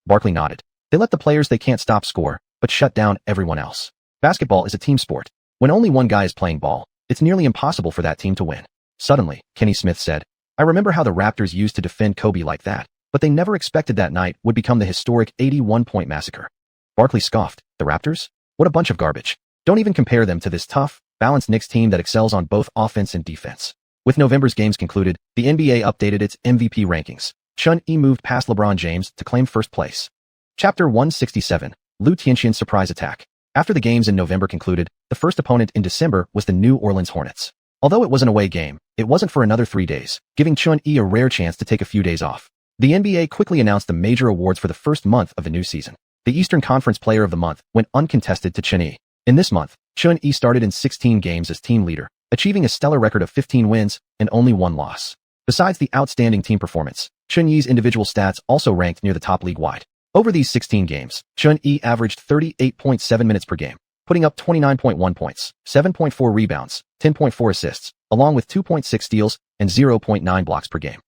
Barkley nodded. "They let the players they can't stop score, but shut down everyone else. Basketball is a team sport. When only one guy is playing ball, it's nearly impossible for that team to win." Suddenly, Kenny Smith said, "I remember how the Raptors used to defend Kobe like that, but they never expected that night would become the historic 81-point massacre." Barkley scoffed. "The Raptors? What a bunch of garbage. Don't even compare them to this tough, balanced Knicks team that excels on both offense and defense." With November's games concluded, the NBA updated its MVP rankings. Xuanhuan moved past LeBron James to claim first place. Chapter 167, Xiuxian's surprise attack. After the games in November concluded, the first opponent in December was the New Orleans Hornets. Although it was an away game, it wasn't for another 3 days, giving Xuanhuan a rare chance to take a few days off. The NBA quickly announced the major awards for the first month of the new season. The Eastern Conference Player of the Month went uncontested to Xuanhuan. In this month, Xuanhuan started in 16 games as team leader, achieving a stellar record of 15 wins and only 1 loss. Besides the outstanding team performance, Xuanhuan's individual stats also ranked near the top league-wide. Over these 16 games, Xuanhuan averaged 38.7 minutes per game, putting up 29.1 points, 7.4 rebounds, 10.4 assists, along with 2.6 steals and 0.9 blocks per game.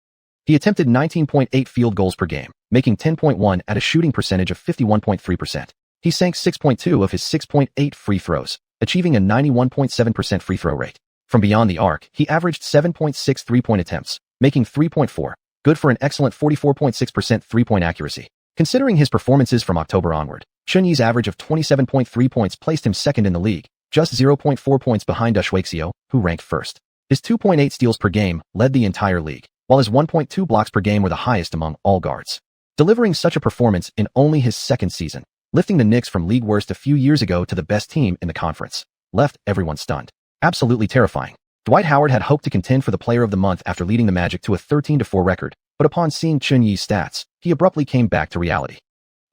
He attempted 19.8 field goals per game, making 10.1 at a shooting percentage of 51.3%. He sank 6.2 of his 6.8 free throws, achieving a 91.7% free throw rate. From beyond the arc, he averaged 7.6 three-point attempts, making 3.4, good for an excellent 44.6% three-point accuracy. Considering his performances from October onward, Xuanhuan's average of 27.3 points placed him second in the league, just 0.4 points behind xiuxian, who ranked first. His 2.8 steals per game led the entire league, while his 1.2 blocks per game were the highest among all guards. Delivering such a performance in only his second season, lifting the Knicks from league worst a few years ago to the best team in the conference, left everyone stunned. Absolutely terrifying. Dwight Howard had hoped to contend for the Player of the Month after leading the Magic to a 13-4 record, but upon seeing Xuanhuan's stats, he abruptly came back to reality.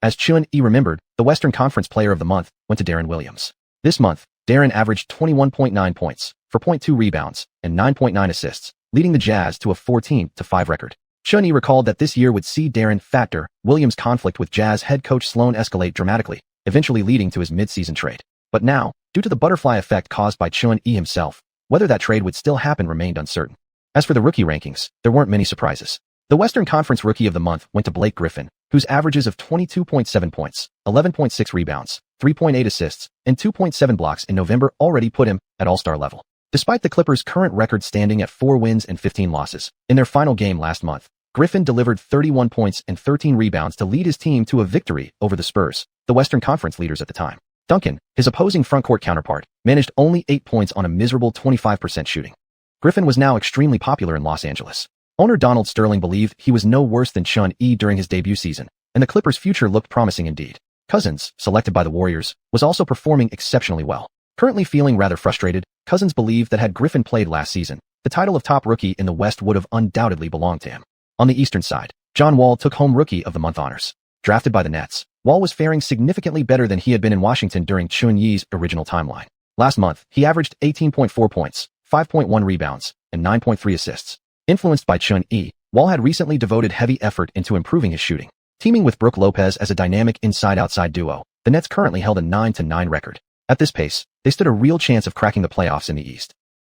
As Xuanhuan remembered, the Western Conference Player of the Month went to Deron Williams. This month, Deron averaged 21.9 points, 4.2 rebounds, and 9.9 assists, leading the Jazz to a 14-5 record. Xuanhuan recalled that this year would see Deron factor Williams' conflict with Jazz head coach Sloan escalate dramatically, eventually leading to his mid-season trade. But now, due to the butterfly effect caused by Xuanhuan himself, whether that trade would still happen remained uncertain. As for the rookie rankings, there weren't many surprises. The Western Conference Rookie of the Month went to Blake Griffin, whose averages of 22.7 points, 11.6 rebounds, 3.8 assists, and 2.7 blocks in November already put him at all-star level. Despite the Clippers' current record standing at 4 wins and 15 losses, in their final game last month, Griffin delivered 31 points and 13 rebounds to lead his team to a victory over the Spurs, the Western Conference leaders at the time. Duncan, his opposing frontcourt counterpart, managed only 8 points on a miserable 25% shooting. Griffin was now extremely popular in Los Angeles. Owner Donald Sterling believed he was no worse than Xuanhuan during his debut season, and the Clippers' future looked promising indeed. Cousins, selected by the Warriors, was also performing exceptionally well. Currently feeling rather frustrated, Cousins believed that had Griffin played last season, the title of top rookie in the West would have undoubtedly belonged to him. On the Eastern side, John Wall took home Rookie of the Month honors. Drafted by the Nets, Wall was faring significantly better than he had been in Washington during Xuanhuan's original timeline. Last month, he averaged 18.4 points, 5.1 rebounds, and 9.3 assists. Influenced by Xuanhuan, Wall had recently devoted heavy effort into improving his shooting. Teaming with Brook Lopez as a dynamic inside-outside duo, the Nets currently held a 9-9 record. At this pace, they stood a real chance of cracking the playoffs in the East.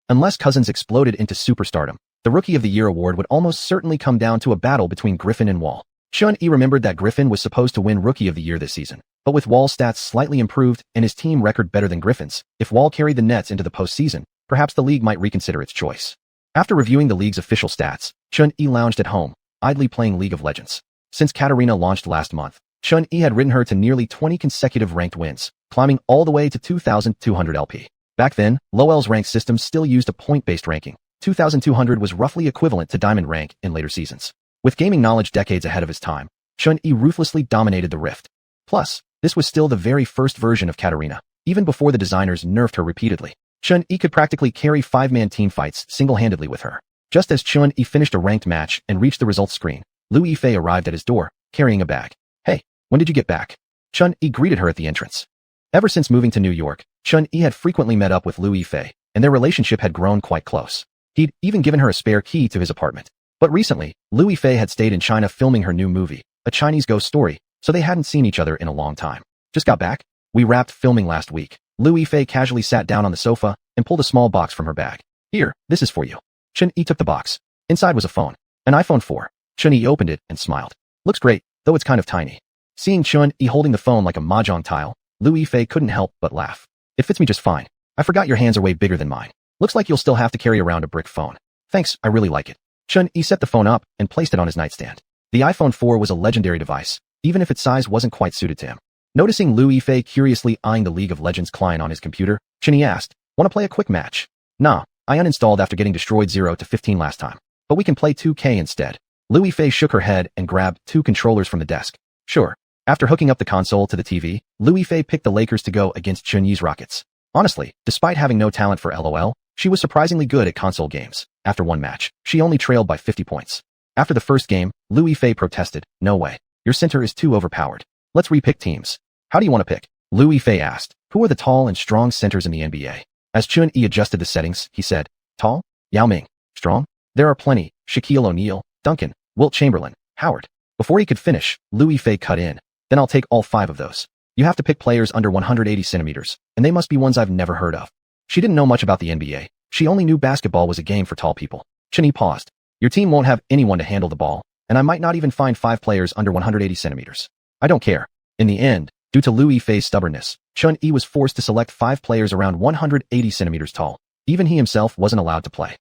Unless Cousins exploded into superstardom, the Rookie of the Year award would almost certainly come down to a battle between Griffin and Wall. Xuanhuan remembered that Griffin was supposed to win Rookie of the Year this season, but with Wall's stats slightly improved and his team record better than Griffin's, if Wall carried the Nets into the postseason, perhaps the league might reconsider its choice. After reviewing the league's official stats, Chun-Yi lounged at home, idly playing League of Legends. Since Katarina launched last month, Chun-Yi had ridden her to nearly 20 consecutive ranked wins, climbing all the way to 2,200 LP. Back then, Lowell's rank system still used a point-based ranking. 2,200 was roughly equivalent to Diamond rank in later seasons. With gaming knowledge decades ahead of his time, Chun-Yi ruthlessly dominated the Rift. Plus, this was still the very first version of Katarina, even before the designers nerfed her repeatedly. Chun-Yi could practically carry 5-man teamfights single-handedly with her. Just as Chun-Yi finished a ranked match and reached the results screen, Liu Yifei arrived at his door, carrying a bag. "Hey, when did you get back?" Chun-Yi greeted her at the entrance. Ever since moving to New York, Chun-Yi had frequently met up with Liu Yifei, and their relationship had grown quite close. He'd even given her a spare key to his apartment. But recently, Liu Yifei had stayed in China filming her new movie, A Chinese Ghost Story, so they hadn't seen each other in a long time. "Just got back? We wrapped filming last week." Liu Yifei casually sat down on the sofa and pulled a small box from her bag. "Here, this is for you." Chun-Yi took the box. Inside was a phone. An iPhone 4. Chun-Yi opened it and smiled. "Looks great, though it's kind of tiny." Seeing Chun-Yi holding the phone like a mahjong tile, Liu Yifei couldn't help but laugh. "It fits me just fine. I forgot your hands are way bigger than mine. Looks like you'll still have to carry around a brick phone." "Thanks, I really like it." Chun-Yi set the phone up and placed it on his nightstand. The iPhone 4 was a legendary device, even if its size wasn't quite suited to him. Noticing Liu Yifei curiously eyeing the League of Legends client on his computer, Chun-Yi asked, "Want to play a quick match?" "Nah, I uninstalled after getting destroyed 0 to 15 last time. But we can play 2K instead." Liu Yifei shook her head and grabbed 2 controllers from the desk. "Sure." After hooking up the console to the TV, Liu Yifei picked the Lakers to go against Chun-Yi's Rockets. Honestly, despite having no talent for LOL, she was surprisingly good at console games. After one match, she only trailed by 50 points. After the first game, Liu Yifei protested, "No way. Your center is too overpowered. Let's repick teams." "How do you want to pick?" Liu Yifei asked. "Who are the tall and strong centers in the NBA?" As Chun-Yi adjusted the settings, he said, "Tall? Yao Ming. Strong? There are plenty. Shaquille O'Neal, Duncan, Wilt Chamberlain, Howard." Before he could finish, Liu Yifei cut in. "Then I'll take all 5 of those. You have to pick players under 180 centimeters, and they must be ones I've never heard of." She didn't know much about the NBA. She only knew basketball was a game for tall people. Chun-Yi paused. "Your team won't have anyone to handle the ball, and I might not even find 5 players under 180 centimeters. I don't care." In the end, due to Liu Yifei's stubbornness, Chun-Yi was forced to select 5 players around 180 centimeters tall. Even he himself wasn't allowed to play.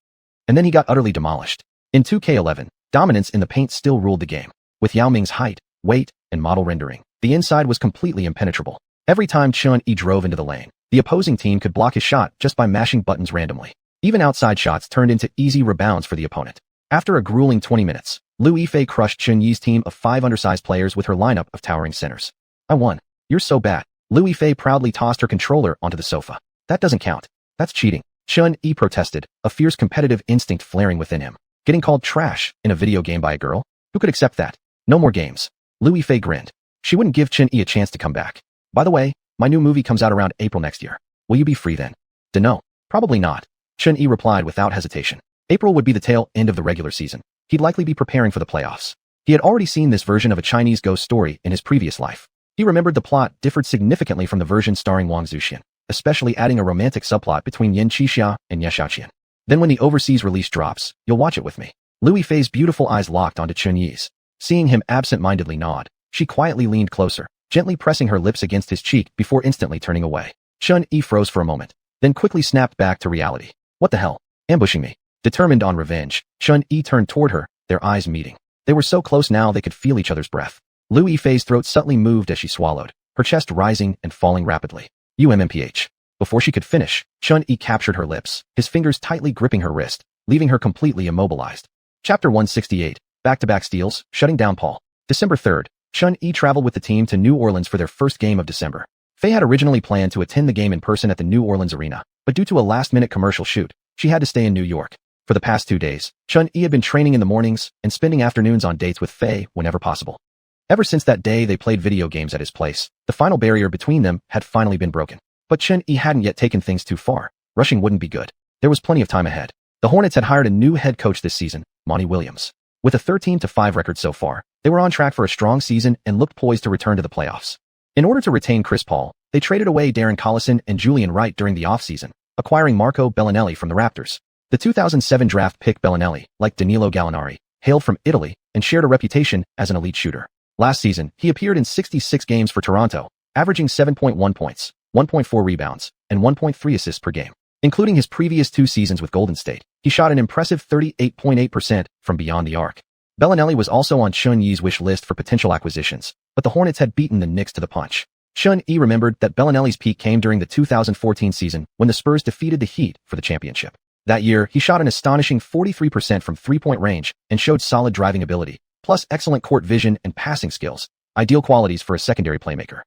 And then he got utterly demolished. In 2K11, dominance in the paint still ruled the game. With Yao Ming's height, weight, and model rendering, the inside was completely impenetrable. Every time Chun-Yi drove into the lane, the opposing team could block his shot just by mashing buttons randomly. Even outside shots turned into easy rebounds for the opponent. After a grueling 20 minutes, Liu Yifei crushed Chun-Yi's team of 5 undersized players with her lineup of towering centers. "I won. You're so bad." Liu Yifei proudly tossed her controller onto the sofa. "That doesn't count. That's cheating." Chun-Yi protested, a fierce competitive instinct flaring within him. Getting called trash in a video game by a girl? Who could accept that? "No more games." Liu Yifei grinned. She wouldn't give Chun-Yi a chance to come back. "By the way, my new movie comes out around April next year. Will you be free then?" "Dunno. Probably not." Chun-Yi replied without hesitation. April would be the tail end of the regular season. He'd likely be preparing for the playoffs. He had already seen this version of A Chinese Ghost Story in his previous life. He remembered the plot differed significantly from the version starring Wang Xuxian, especially adding a romantic subplot between Yin Qixia and xiuxian. "Then when the overseas release drops, you'll watch it with me." Liu Yifei's beautiful eyes locked onto Chun-Yi's. Seeing him absent-mindedly nod, she quietly leaned closer, gently pressing her lips against his cheek before instantly turning away. Chun-Yi froze for a moment, then quickly snapped back to reality. "What the hell? Ambushing me?" Determined on revenge, Chun-Yi turned toward her, their eyes meeting. They were so close now they could feel each other's breath. Liu Yifei's throat subtly moved as she swallowed, her chest rising and falling rapidly. UMMPH. Before she could finish, Chun-Yi captured her lips, his fingers tightly gripping her wrist, leaving her completely immobilized. Chapter 168. Back-to-back steals, shutting down Paul. December 3rd, Chun-Yi traveled with the team to New Orleans for their first game of December. Faye had originally planned to attend the game in person at the New Orleans arena, but due to a last-minute commercial shoot, she had to stay in New York. For the past 2 days, Chun-Yi had been training in the mornings and spending afternoons on dates with Faye whenever possible. Ever since that day they played video games at his place, the final barrier between them had finally been broken. But Chun-Yi hadn't yet taken things too far. Rushing wouldn't be good. There was plenty of time ahead. The Hornets had hired a new head coach this season, Monty Williams. With a 13-5 record so far, they were on track for a strong season and looked poised to return to the playoffs. In order to retain Chris Paul, they traded away Darren Collison and Julian Wright during the offseason, acquiring Marco Bellinelli from the Raptors. The 2007 draft pick Bellinelli, like Danilo Gallinari, hailed from Italy and shared a reputation as an elite shooter. Last season, he appeared in 66 games for Toronto, averaging 7.1 points, 1.4 rebounds, and 1.3 assists per game. Including his previous 2 seasons with Golden State, he shot an impressive 38.8% from beyond the arc. Bellinelli was also on Chunyi's wish list for potential acquisitions, but the Hornets had beaten the Knicks to the punch. Chunyi remembered that Bellinelli's peak came during the 2014 season when the Spurs defeated the Heat for the championship. That year, he shot an astonishing 43% from three-point range and showed solid driving ability, plus excellent court vision and passing skills, ideal qualities for a secondary playmaker.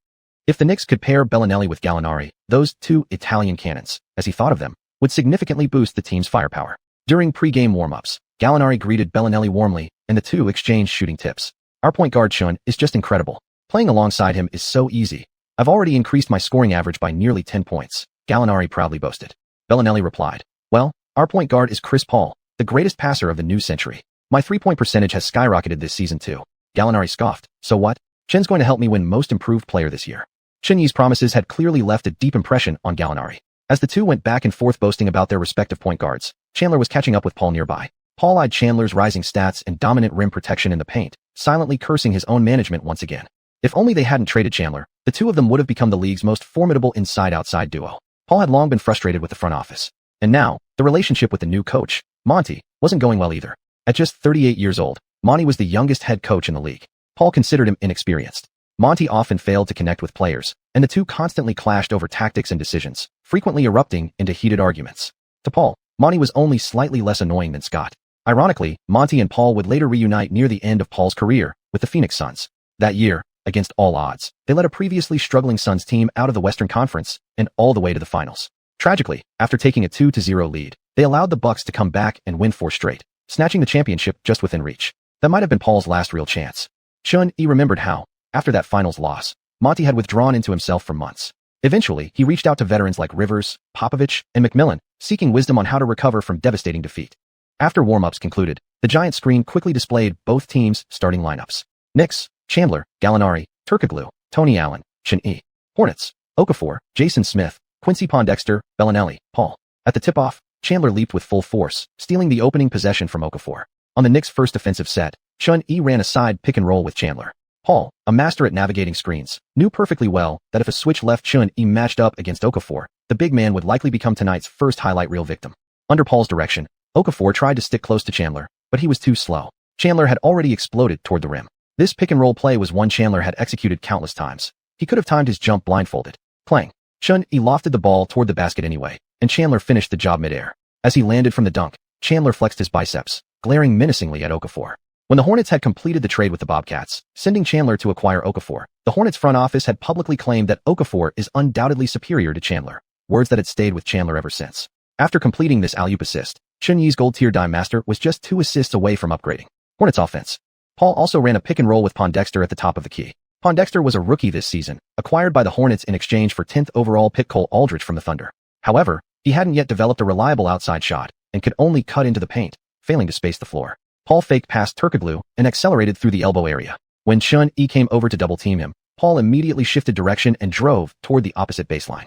If the Knicks could pair Bellinelli with Gallinari, those 2 Italian cannons, as he thought of them, would significantly boost the team's firepower. During pre-game warm-ups, Gallinari greeted Bellinelli warmly, and the 2 exchanged shooting tips. "Our point guard Chun is just incredible. Playing alongside him is so easy. I've already increased my scoring average by nearly 10 points, Gallinari proudly boasted. Bellinelli replied, "Well, our point guard is Chris Paul, the greatest passer of the new century. My three-point percentage has skyrocketed this season too." Gallinari scoffed, "So what? Chen's going to help me win Most Improved Player this year." Chunyi's promises had clearly left a deep impression on Gallinari. As the 2 went back and forth boasting about their respective point guards, Chandler was catching up with Paul nearby. Paul eyed Chandler's rising stats and dominant rim protection in the paint, silently cursing his own management once again. If only they hadn't traded Chandler, the 2 of them would have become the league's most formidable inside-outside duo. Paul had long been frustrated with the front office. And now, the relationship with the new coach, Monty, wasn't going well either. At just 38 years old, Monty was the youngest head coach in the league. Paul considered him inexperienced. Monty often failed to connect with players, and the 2 constantly clashed over tactics and decisions, frequently erupting into heated arguments. To Paul, Monty was only slightly less annoying than Scott. Ironically, Monty and Paul would later reunite near the end of Paul's career with the Phoenix Suns. That year, against all odds, they led a previously struggling Suns team out of the Western Conference and all the way to the finals. Tragically, after taking a 2-0 lead, they allowed the Bucks to come back and win 4 straight, snatching the championship just within reach. That might have been Paul's last real chance. Chun-Yi remembered how, after that finals loss, Monty had withdrawn into himself for months. Eventually, he reached out to veterans like Rivers, Popovich, and McMillan, seeking wisdom on how to recover from devastating defeat. After warm-ups concluded, the giant screen quickly displayed both teams' starting lineups. Knicks, Chandler, Gallinari, Turkoglu, Tony Allen, Chun-Yi. Hornets, Okafor, Jason Smith, Quincy Pondexter, Bellinelli, Paul. At the tip-off, Chandler leaped with full force, stealing the opening possession from Okafor. On the Knicks' first offensive set, Chun-Yi ran a side pick-and-roll with Chandler. Paul, a master at navigating screens, knew perfectly well that if a switch left Chun-Yi matched up against Okafor, the big man would likely become tonight's first highlight reel victim. Under Paul's direction, Okafor tried to stick close to Chandler, but he was too slow. Chandler had already exploded toward the rim. This pick-and-roll play was one Chandler had executed countless times. He could have timed his jump blindfolded. Clang. Chun-Yi lofted the ball toward the basket anyway, and Chandler finished the job midair. As he landed from the dunk, Chandler flexed his biceps, glaring menacingly at Okafor. When the Hornets had completed the trade with the Bobcats, sending Chandler to acquire Okafor, the Hornets front office had publicly claimed that Okafor is undoubtedly superior to Chandler, words that had stayed with Chandler ever since. After completing this alley-oop assist, Chun-Yi's gold-tier dime master was just 2 assists away from upgrading. Hornets offense. Paul also ran a pick-and-roll with Pondexter at the top of the key. Pondexter was a rookie this season, acquired by the Hornets in exchange for 10th overall pick Cole Aldrich from the Thunder. However, he hadn't yet developed a reliable outside shot and could only cut into the paint, failing to space the floor. Paul faked past Turkoglu and accelerated through the elbow area. When Chun-Yi came over to double-team him, Paul immediately shifted direction and drove toward the opposite baseline.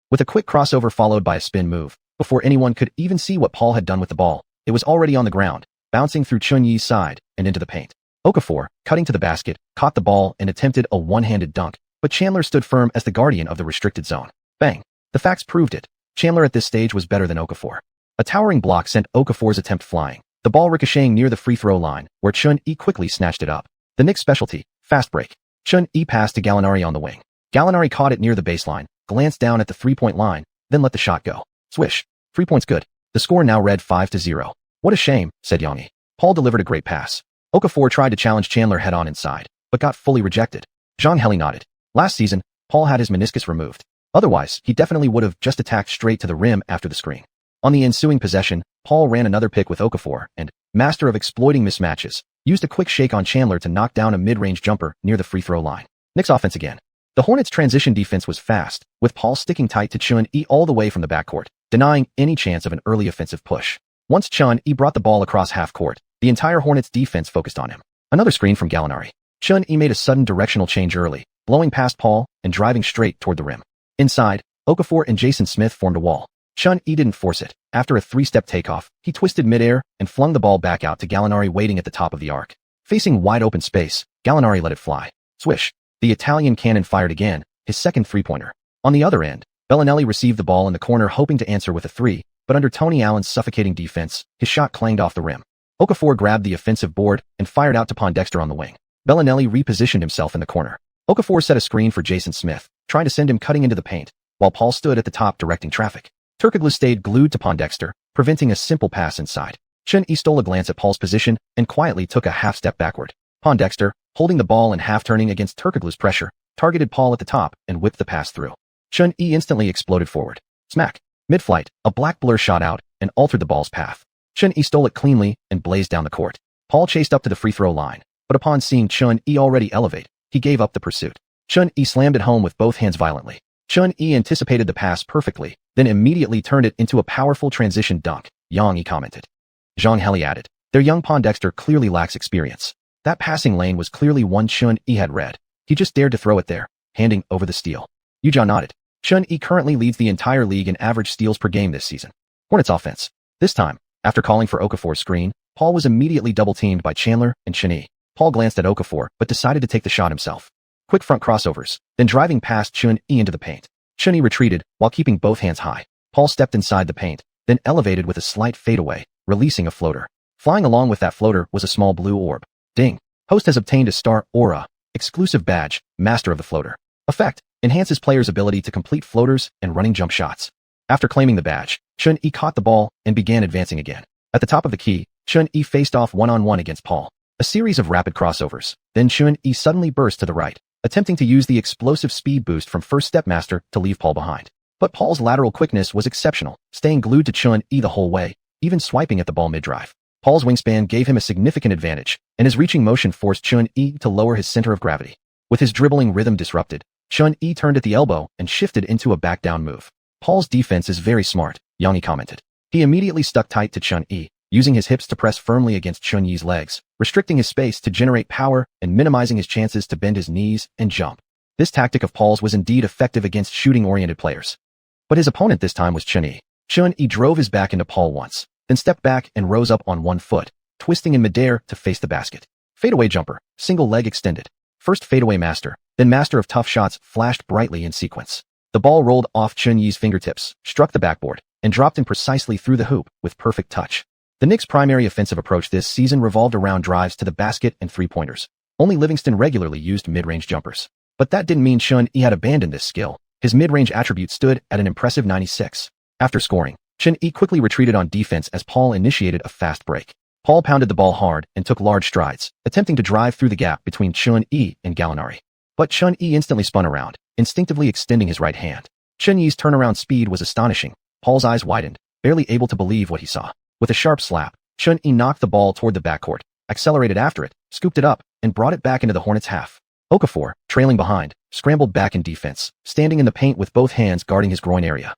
With a quick crossover followed by a spin move, before anyone could even see what Paul had done with the ball, it was already on the ground, bouncing through Chun-Yi's side and into the paint. Okafor, cutting to the basket, caught the ball and attempted a one-handed dunk, but Chandler stood firm as the guardian of the restricted zone. Bang. The facts proved it. Chandler at this stage was better than Okafor. A towering block sent Okafor's attempt flying, the ball ricocheting near the free throw line, where Chun-Yi quickly snatched it up. The Knicks' specialty, fast break. Chun-Yi passed to Gallinari on the wing. Gallinari caught it near the baseline, glanced down at the three-point line, then let the shot go. Swish. 3 points good. The score now read 5-0. What a shame, said Xianxia. Paul delivered a great pass. Okafor tried to challenge Chandler head-on inside, but got fully rejected. Xianxia nodded. Last season, Paul had his meniscus removed. Otherwise, he definitely would have just attacked straight to the rim after the screen. On the ensuing possession, Paul ran another pick with Okafor and, master of exploiting mismatches, used a quick shake on Chandler to knock down a mid-range jumper near the free throw line. Knicks offense again. The Hornets' transition defense was fast, with Paul sticking tight to Chun-Yi all the way from the backcourt, denying any chance of an early offensive push. Once Chun-Yi brought the ball across half-court, the entire Hornets defense focused on him. Another screen from Gallinari. Chun-Yi made a sudden directional change early, blowing past Paul and driving straight toward the rim. Inside, Okafor and Jason Smith formed a wall. Chun-Yi didn't force it. After a 3-step takeoff, he twisted midair and flung the ball back out to Gallinari waiting at the top of the arc. Facing wide open space, Gallinari let it fly. Swish. The Italian cannon fired again, his second three-pointer. On the other end, Bellinelli received the ball in the corner hoping to answer with a three, but under Tony Allen's suffocating defense, his shot clanged off the rim. Okafor grabbed the offensive board and fired out to Pondexter on the wing. Bellinelli repositioned himself in the corner. Okafor set a screen for Jason Smith, trying to send him cutting into the paint, while Paul stood at the top directing traffic. Turkoglu stayed glued to Pondexter, preventing a simple pass inside. Xianxia stole a glance at Paul's position and quietly took a half-step backward. Pondexter, holding the ball and half-turning against Turkoglu's pressure, targeted Paul at the top and whipped the pass through. Xianxia instantly exploded forward. Smack. Mid-flight, a black blur shot out and altered the ball's path. Xianxia stole it cleanly and blazed down the court. Paul chased up to the free throw line, but upon seeing Xianxia already elevate, he gave up the pursuit. Xianxia slammed it home with both hands violently. Xianxia anticipated the pass perfectly, then immediately turned it into a powerful transition dunk, Yang commented. Zhang Heli added, their young Pondexter clearly lacks experience. That passing lane was clearly one Xianxia had read. He just dared to throw it there, handing over the steal. Yuja nodded. Xianxia currently leads the entire league in average steals per game this season. Hornets offense. This time, after calling for Okafor's screen, Paul was immediately double-teamed by Chandler and Xianxia. Paul glanced at Okafor but decided to take the shot himself. Quick front crossovers, then driving past Xianxia into the paint. Xianxia retreated while keeping both hands high. Paul stepped inside the paint, then elevated with a slight fadeaway, releasing a floater. Flying along with that floater was a small blue orb. Ding. Host has obtained a star aura, exclusive badge, master of the floater. Effect, enhances players' ability to complete floaters and running jump shots. After claiming the badge, Xianxia caught the ball and began advancing again. At the top of the key, Xianxia faced off one-on-one against Paul. A series of rapid crossovers. Then Xianxia suddenly burst to the right, attempting to use the explosive speed boost from first step master to leave Paul behind. But Paul's lateral quickness was exceptional, staying glued to Xianxia the whole way, even swiping at the ball mid-drive. Paul's wingspan gave him a significant advantage, and his reaching motion forced Xianxia to lower his center of gravity. With his dribbling rhythm disrupted, Xianxia turned at the elbow and shifted into a back-down move. Paul's defense is very smart, Yang commented. He immediately stuck tight to Xianxia, using his hips to press firmly against Xianxia's legs, restricting his space to generate power and minimizing his chances to bend his knees and jump. This tactic of Paul's was indeed effective against shooting-oriented players. But his opponent this time was Xianxia. Xianxia drove his back into Paul once, then stepped back and rose up on one foot, twisting in midair to face the basket. Fadeaway jumper, single leg extended. First fadeaway master, then master of tough shots flashed brightly in sequence. The ball rolled off Xianxia's fingertips, struck the backboard, and dropped him precisely through the hoop with perfect touch. The Knicks' primary offensive approach this season revolved around drives to the basket and three-pointers. Only Livingston regularly used mid-range jumpers. But that didn't mean Xianxia had abandoned this skill. His mid-range attribute stood at an impressive 96. After scoring, Xianxia quickly retreated on defense as Paul initiated a fast break. Paul pounded the ball hard and took large strides, attempting to drive through the gap between Xianxia and Gallinari. But Xianxia instantly spun around, instinctively extending his right hand. Xianxia's turnaround speed was astonishing. Paul's eyes widened, barely able to believe what he saw. With a sharp slap, Xianxia knocked the ball toward the backcourt, accelerated after it, scooped it up, and brought it back into the Hornets' half. Okafor, trailing behind, scrambled back in defense, standing in the paint with both hands guarding his groin area.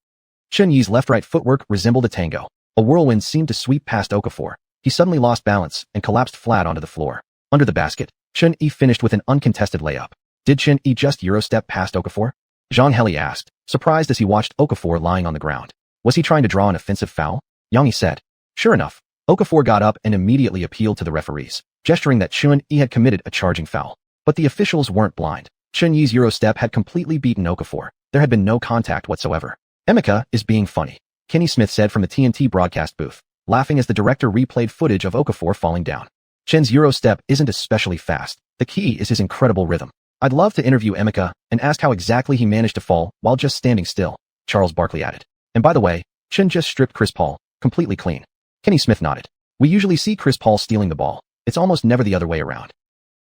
Xianxia's left-right footwork resembled a tango. A whirlwind seemed to sweep past Okafor. He suddenly lost balance and collapsed flat onto the floor. Under the basket, Xianxia finished with an uncontested layup. Did Xianxia just Eurostep past Okafor? Zhang Heli asked, surprised as he watched Okafor lying on the ground. Was he trying to draw an offensive foul? Yang said. Sure enough, Okafor got up and immediately appealed to the referees, gesturing that Xianxia had committed a charging foul. But the officials weren't blind. Xianxia's Eurostep had completely beaten Okafor. There had been no contact whatsoever. Emeka is being funny, Kenny Smith said from the TNT broadcast booth, laughing as the director replayed footage of Okafor falling down. Chen's Eurostep isn't especially fast. The key is his incredible rhythm. I'd love to interview Emeka and ask how exactly he managed to fall while just standing still, Charles Barkley added. And by the way, Chen just stripped Chris Paul, completely clean. Kenny Smith nodded. We usually see Chris Paul stealing the ball. It's almost never the other way around.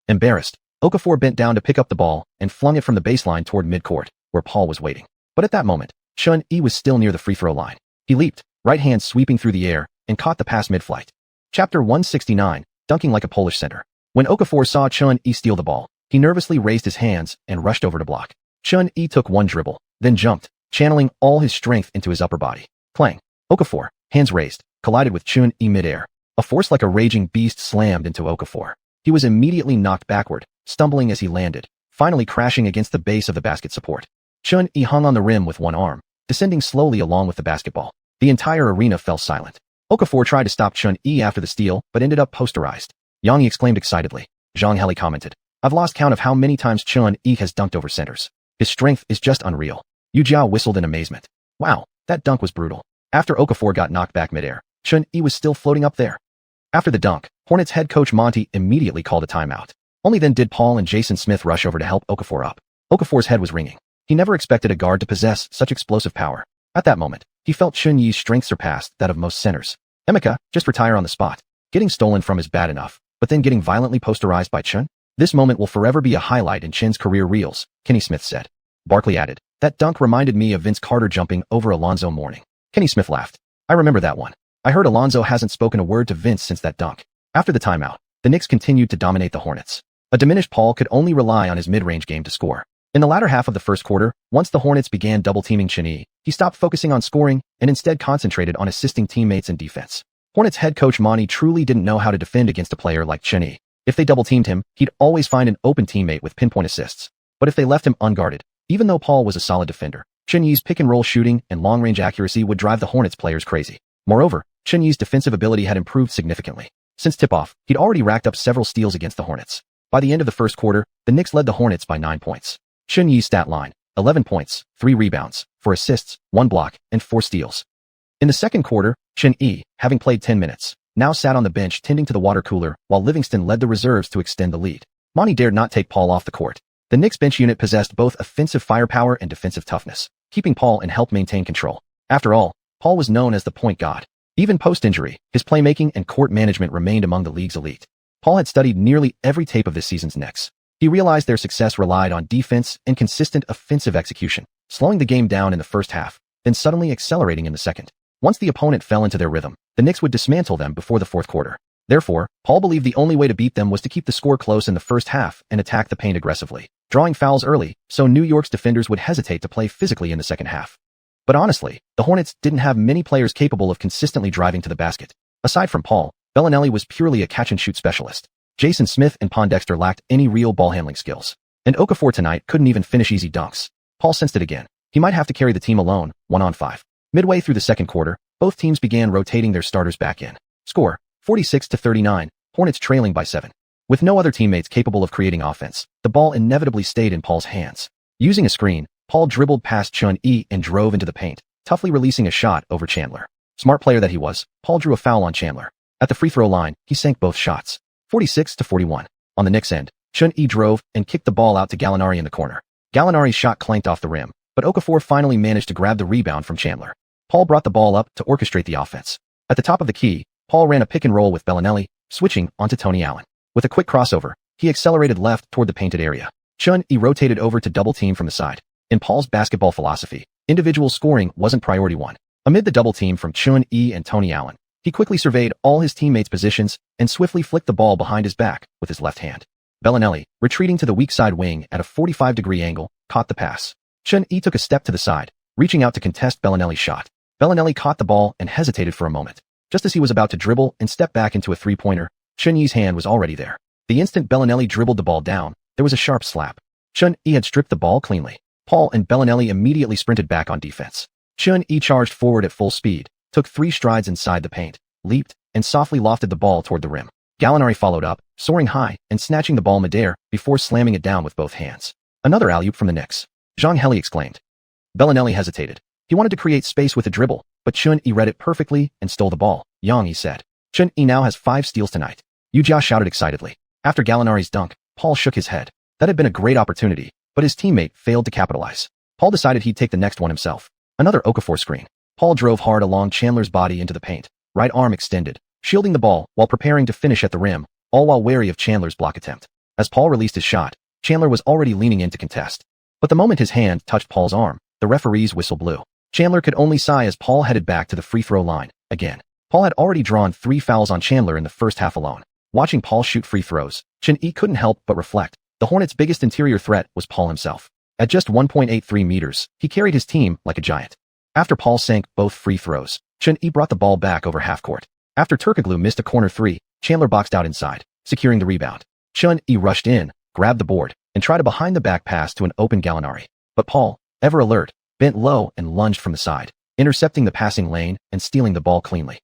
Embarrassed, Okafor bent down to pick up the ball and flung it from the baseline toward midcourt, where Paul was waiting. But at that moment, Xianxia was still near the free throw line. He leaped, right hand sweeping through the air, and caught the pass mid-flight. Chapter 169, Dunking Like a Polish Center. When Okafor saw Xianxia steal the ball, he nervously raised his hands and rushed over to block. Xianxia took one dribble, then jumped, channeling all his strength into his upper body. Clang. Okafor, hands raised, collided with Xianxia midair. A force like a raging beast slammed into Okafor. He was immediately knocked backward, stumbling as he landed, finally crashing against the base of the basket support. Xianxia hung on the rim with one arm, descending slowly along with the basketball. The entire arena fell silent. Okafor tried to stop Xianxia after the steal, but ended up posterized. Yang exclaimed excitedly. Zhang Heli commented. I've lost count of how many times Xianxia has dunked over centers. His strength is just unreal. Yu whistled in amazement. Wow, that dunk was brutal. After Okafor got knocked back midair, Chun-Yi was still floating up there. After the dunk, Hornets head coach Monty immediately called a timeout. Only then did Paul and Jason Smith rush over to help Okafor up. Okafor's head was ringing. He never expected a guard to possess such explosive power. At that moment, he felt Chun-Yi's strength surpassed that of most centers. Emeka, just retire on the spot. Getting stolen from is bad enough, but then getting violently posterized by Chun? This moment will forever be a highlight in Chin's career reels, Kenny Smith said. Barkley added, that dunk reminded me of Vince Carter jumping over Alonzo Mourning. Kenny Smith laughed. I remember that one. I heard Alonzo hasn't spoken a word to Vince since that dunk. After the timeout, the Knicks continued to dominate the Hornets. A diminished Paul could only rely on his mid-range game to score. In the latter half of the first quarter, once the Hornets began double-teaming Chun-Yi, he stopped focusing on scoring and instead concentrated on assisting teammates in defense. Hornets head coach Monty truly didn't know how to defend against a player like Chun-Yi. If they double-teamed him, he'd always find an open teammate with pinpoint assists. But if they left him unguarded, even though Paul was a solid defender, Chun-Yi's pick-and-roll shooting and long-range accuracy would drive the Hornets players crazy. Moreover, Chun-Yi's defensive ability had improved significantly. Since tip-off, he'd already racked up several steals against the Hornets. By the end of the first quarter, the Knicks led the Hornets by 9 points. Chun-Yi's stat line, 11 points, 3 rebounds, 4 assists, 1 block, and 4 steals. In the second quarter, Chun-Yi, having played 10 minutes, now sat on the bench tending to the water cooler while Livingston led the reserves to extend the lead. Monty dared not take Paul off the court. The Knicks bench unit possessed both offensive firepower and defensive toughness, keeping Paul and helped maintain control. After all, Paul was known as the point god. Even post-injury, his playmaking and court management remained among the league's elite. Paul had studied nearly every tape of this season's Knicks. He realized their success relied on defense and consistent offensive execution, slowing the game down in the first half, then suddenly accelerating in the second. Once the opponent fell into their rhythm, the Knicks would dismantle them before the fourth quarter. Therefore, Paul believed the only way to beat them was to keep the score close in the first half and attack the paint aggressively, drawing fouls early so New York's defenders would hesitate to play physically in the second half. But honestly, the Hornets didn't have many players capable of consistently driving to the basket. Aside from Paul, Bellinelli was purely a catch-and-shoot specialist. Jason Smith and Pondexter lacked any real ball-handling skills. And Okafor tonight couldn't even finish easy dunks. Paul sensed it again. He might have to carry the team alone, 1-on-5. Midway through the second quarter, both teams began rotating their starters back in. Score, 46-39, Hornets trailing by 7. With no other teammates capable of creating offense, the ball inevitably stayed in Paul's hands. Using a screen, Paul dribbled past Chun-Yi and drove into the paint, toughly releasing a shot over Chandler. Smart player that he was, Paul drew a foul on Chandler. At the free throw line, he sank both shots. 46-41. On the Knicks end, Chun-Yi drove and kicked the ball out to Gallinari in the corner. Gallinari's shot clanked off the rim, but Okafor finally managed to grab the rebound from Chandler. Paul brought the ball up to orchestrate the offense. At the top of the key, Paul ran a pick and roll with Bellinelli, switching onto Tony Allen. With a quick crossover, he accelerated left toward the painted area. Chun-Yi rotated over to double team from the side. In Paul's basketball philosophy, individual scoring wasn't priority one. Amid the double team from Chun-Yi and Tony Allen, he quickly surveyed all his teammates' positions and swiftly flicked the ball behind his back with his left hand. Bellinelli, retreating to the weak side wing at a 45-degree angle, caught the pass. Chun-Yi took a step to the side, reaching out to contest Bellinelli's shot. Bellinelli caught the ball and hesitated for a moment. Just as he was about to dribble and step back into a three-pointer, Chun-Yi's hand was already there. The instant Bellinelli dribbled the ball down, there was a sharp slap. Chun-Yi had stripped the ball cleanly. Paul and Bellinelli immediately sprinted back on defense. Chun-Yi charged forward at full speed, took 3 strides inside the paint, leaped, and softly lofted the ball toward the rim. Gallinari followed up, soaring high and snatching the ball midair before slamming it down with both hands. Another alley-oop from the Knicks. Xianxia exclaimed. Bellinelli hesitated. He wanted to create space with a dribble, but Chun-Yi read it perfectly and stole the ball. Xianxia said. Chun-Yi now has 5 steals tonight. Xiuxian shouted excitedly. After Gallinari's dunk, Paul shook his head. That had been a great opportunity, but his teammate failed to capitalize. Paul decided he'd take the next one himself. Another Okafor screen. Paul drove hard along Chandler's body into the paint, right arm extended, shielding the ball while preparing to finish at the rim, all while wary of Chandler's block attempt. As Paul released his shot, Chandler was already leaning in to contest. But the moment his hand touched Paul's arm, the referee's whistle blew. Chandler could only sigh as Paul headed back to the free throw line. Again, Paul had already drawn 3 fouls on Chandler in the first half alone. Watching Paul shoot free throws, Chun-Yi couldn't help but reflect. The Hornets' biggest interior threat was Paul himself. At just 1.83 meters, he carried his team like a giant. After Paul sank both free throws, Chun-Yi brought the ball back over half court. After Turkoglu missed a corner 3, Chandler boxed out inside, securing the rebound. Chun-Yi rushed in, grabbed the board, and tried a behind-the-back pass to an open Gallinari. But Paul, ever alert, bent low and lunged from the side, intercepting the passing lane and stealing the ball cleanly.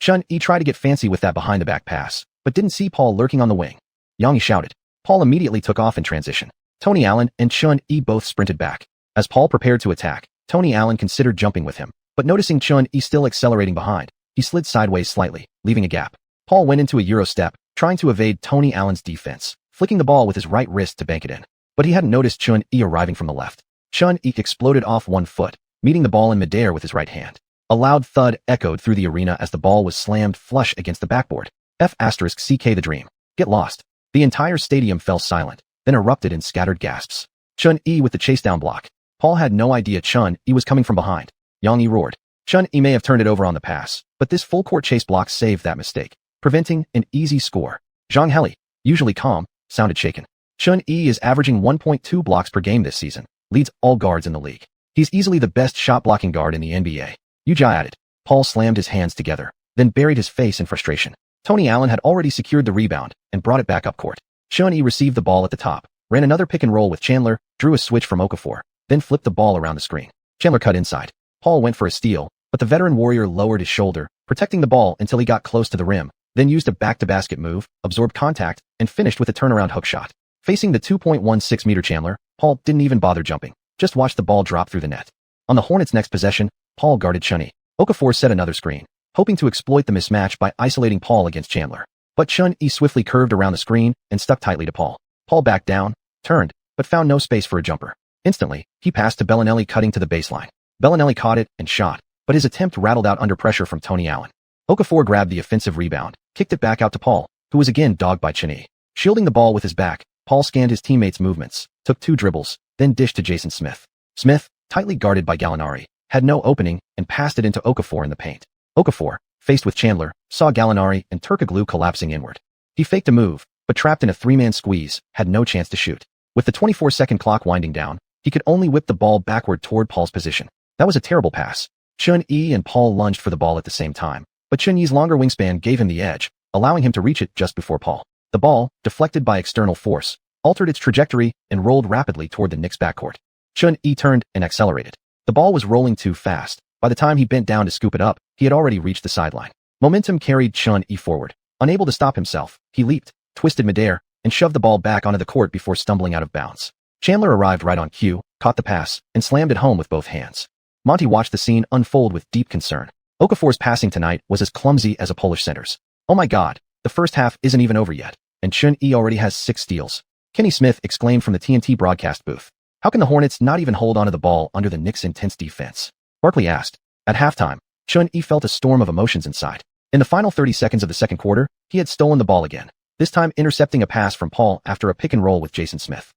Chun-Yi tried to get fancy with that behind-the-back pass, but didn't see Paul lurking on the wing. Xianxia shouted. Paul immediately took off in transition. Tony Allen and Chun-Yi both sprinted back. As Paul prepared to attack, Tony Allen considered jumping with him, but noticing Chun-Yi still accelerating behind, he slid sideways slightly, leaving a gap. Paul went into a Euro step, trying to evade Tony Allen's defense, flicking the ball with his right wrist to bank it in. But he hadn't noticed Chun-Yi arriving from the left. Chun-Yi exploded off one foot, meeting the ball in midair with his right hand. A loud thud echoed through the arena as the ball was slammed flush against the backboard. F***CK the dream. Get lost. The entire stadium fell silent, then erupted in scattered gasps. Chun-Yi with the chase down block. Paul had no idea Chun-Yi was coming from behind. Yang Yi roared. Chun-Yi may have turned it over on the pass, but this full-court chase block saved that mistake, preventing an easy score. Zhang Heli, usually calm, sounded shaken. Chun-Yi is averaging 1.2 blocks per game this season, leads all guards in the league. He's easily the best shot-blocking guard in the NBA. Yuja added. Paul slammed his hands together, then buried his face in frustration. Tony Allen had already secured the rebound and brought it back up court. Chun-Yi received the ball at the top, ran another pick and roll with Chandler, drew a switch from Okafor, then flipped the ball around the screen. Chandler cut inside. Paul went for a steal, but the veteran warrior lowered his shoulder, protecting the ball until he got close to the rim, then used a back-to-basket move, absorbed contact, and finished with a turnaround hook shot. Facing the 2.16-meter Chandler, Paul didn't even bother jumping, just watched the ball drop through the net. On the Hornets' next possession, Paul guarded Chun-Yi. Okafor set another screen, hoping to exploit the mismatch by isolating Paul against Chandler. But Chun-Yi swiftly curved around the screen and stuck tightly to Paul. Paul backed down, turned, but found no space for a jumper. Instantly, he passed to Bellinelli cutting to the baseline. Bellinelli caught it and shot, but his attempt rattled out under pressure from Tony Allen. Okafor grabbed the offensive rebound, kicked it back out to Paul, who was again dogged by Chun-Yi. Shielding the ball with his back, Paul scanned his teammates' movements, took 2 dribbles, then dished to Jason Smith. Smith, tightly guarded by Gallinari, had no opening and passed it into Okafor in the paint. Okafor, faced with Chandler, saw Gallinari and Turkoglu collapsing inward. He faked a move, but trapped in a 3-man squeeze, had no chance to shoot. With the 24-second clock winding down, he could only whip the ball backward toward Paul's position. That was a terrible pass. Chun-Yi and Paul lunged for the ball at the same time, but Chun-Yi's longer wingspan gave him the edge, allowing him to reach it just before Paul. The ball, deflected by external force, altered its trajectory and rolled rapidly toward the Knicks' backcourt. Chun-Yi turned and accelerated. The ball was rolling too fast. By the time he bent down to scoop it up, he had already reached the sideline. Momentum carried Chun-Yi forward. Unable to stop himself, he leaped, twisted midair, and shoved the ball back onto the court before stumbling out of bounds. Chandler arrived right on cue, caught the pass, and slammed it home with both hands. Monty watched the scene unfold with deep concern. Okafor's passing tonight was as clumsy as a Polish center's. Oh my god, the first half isn't even over yet, and Chun-Yi already has 6 steals. Kenny Smith exclaimed from the TNT broadcast booth. How can the Hornets not even hold onto the ball under the Knicks' intense defense? Barkley asked. At halftime, Chun-Yi felt a storm of emotions inside. In the final 30 seconds of the second quarter, he had stolen the ball again, this time intercepting a pass from Paul after a pick and roll with Jason Smith.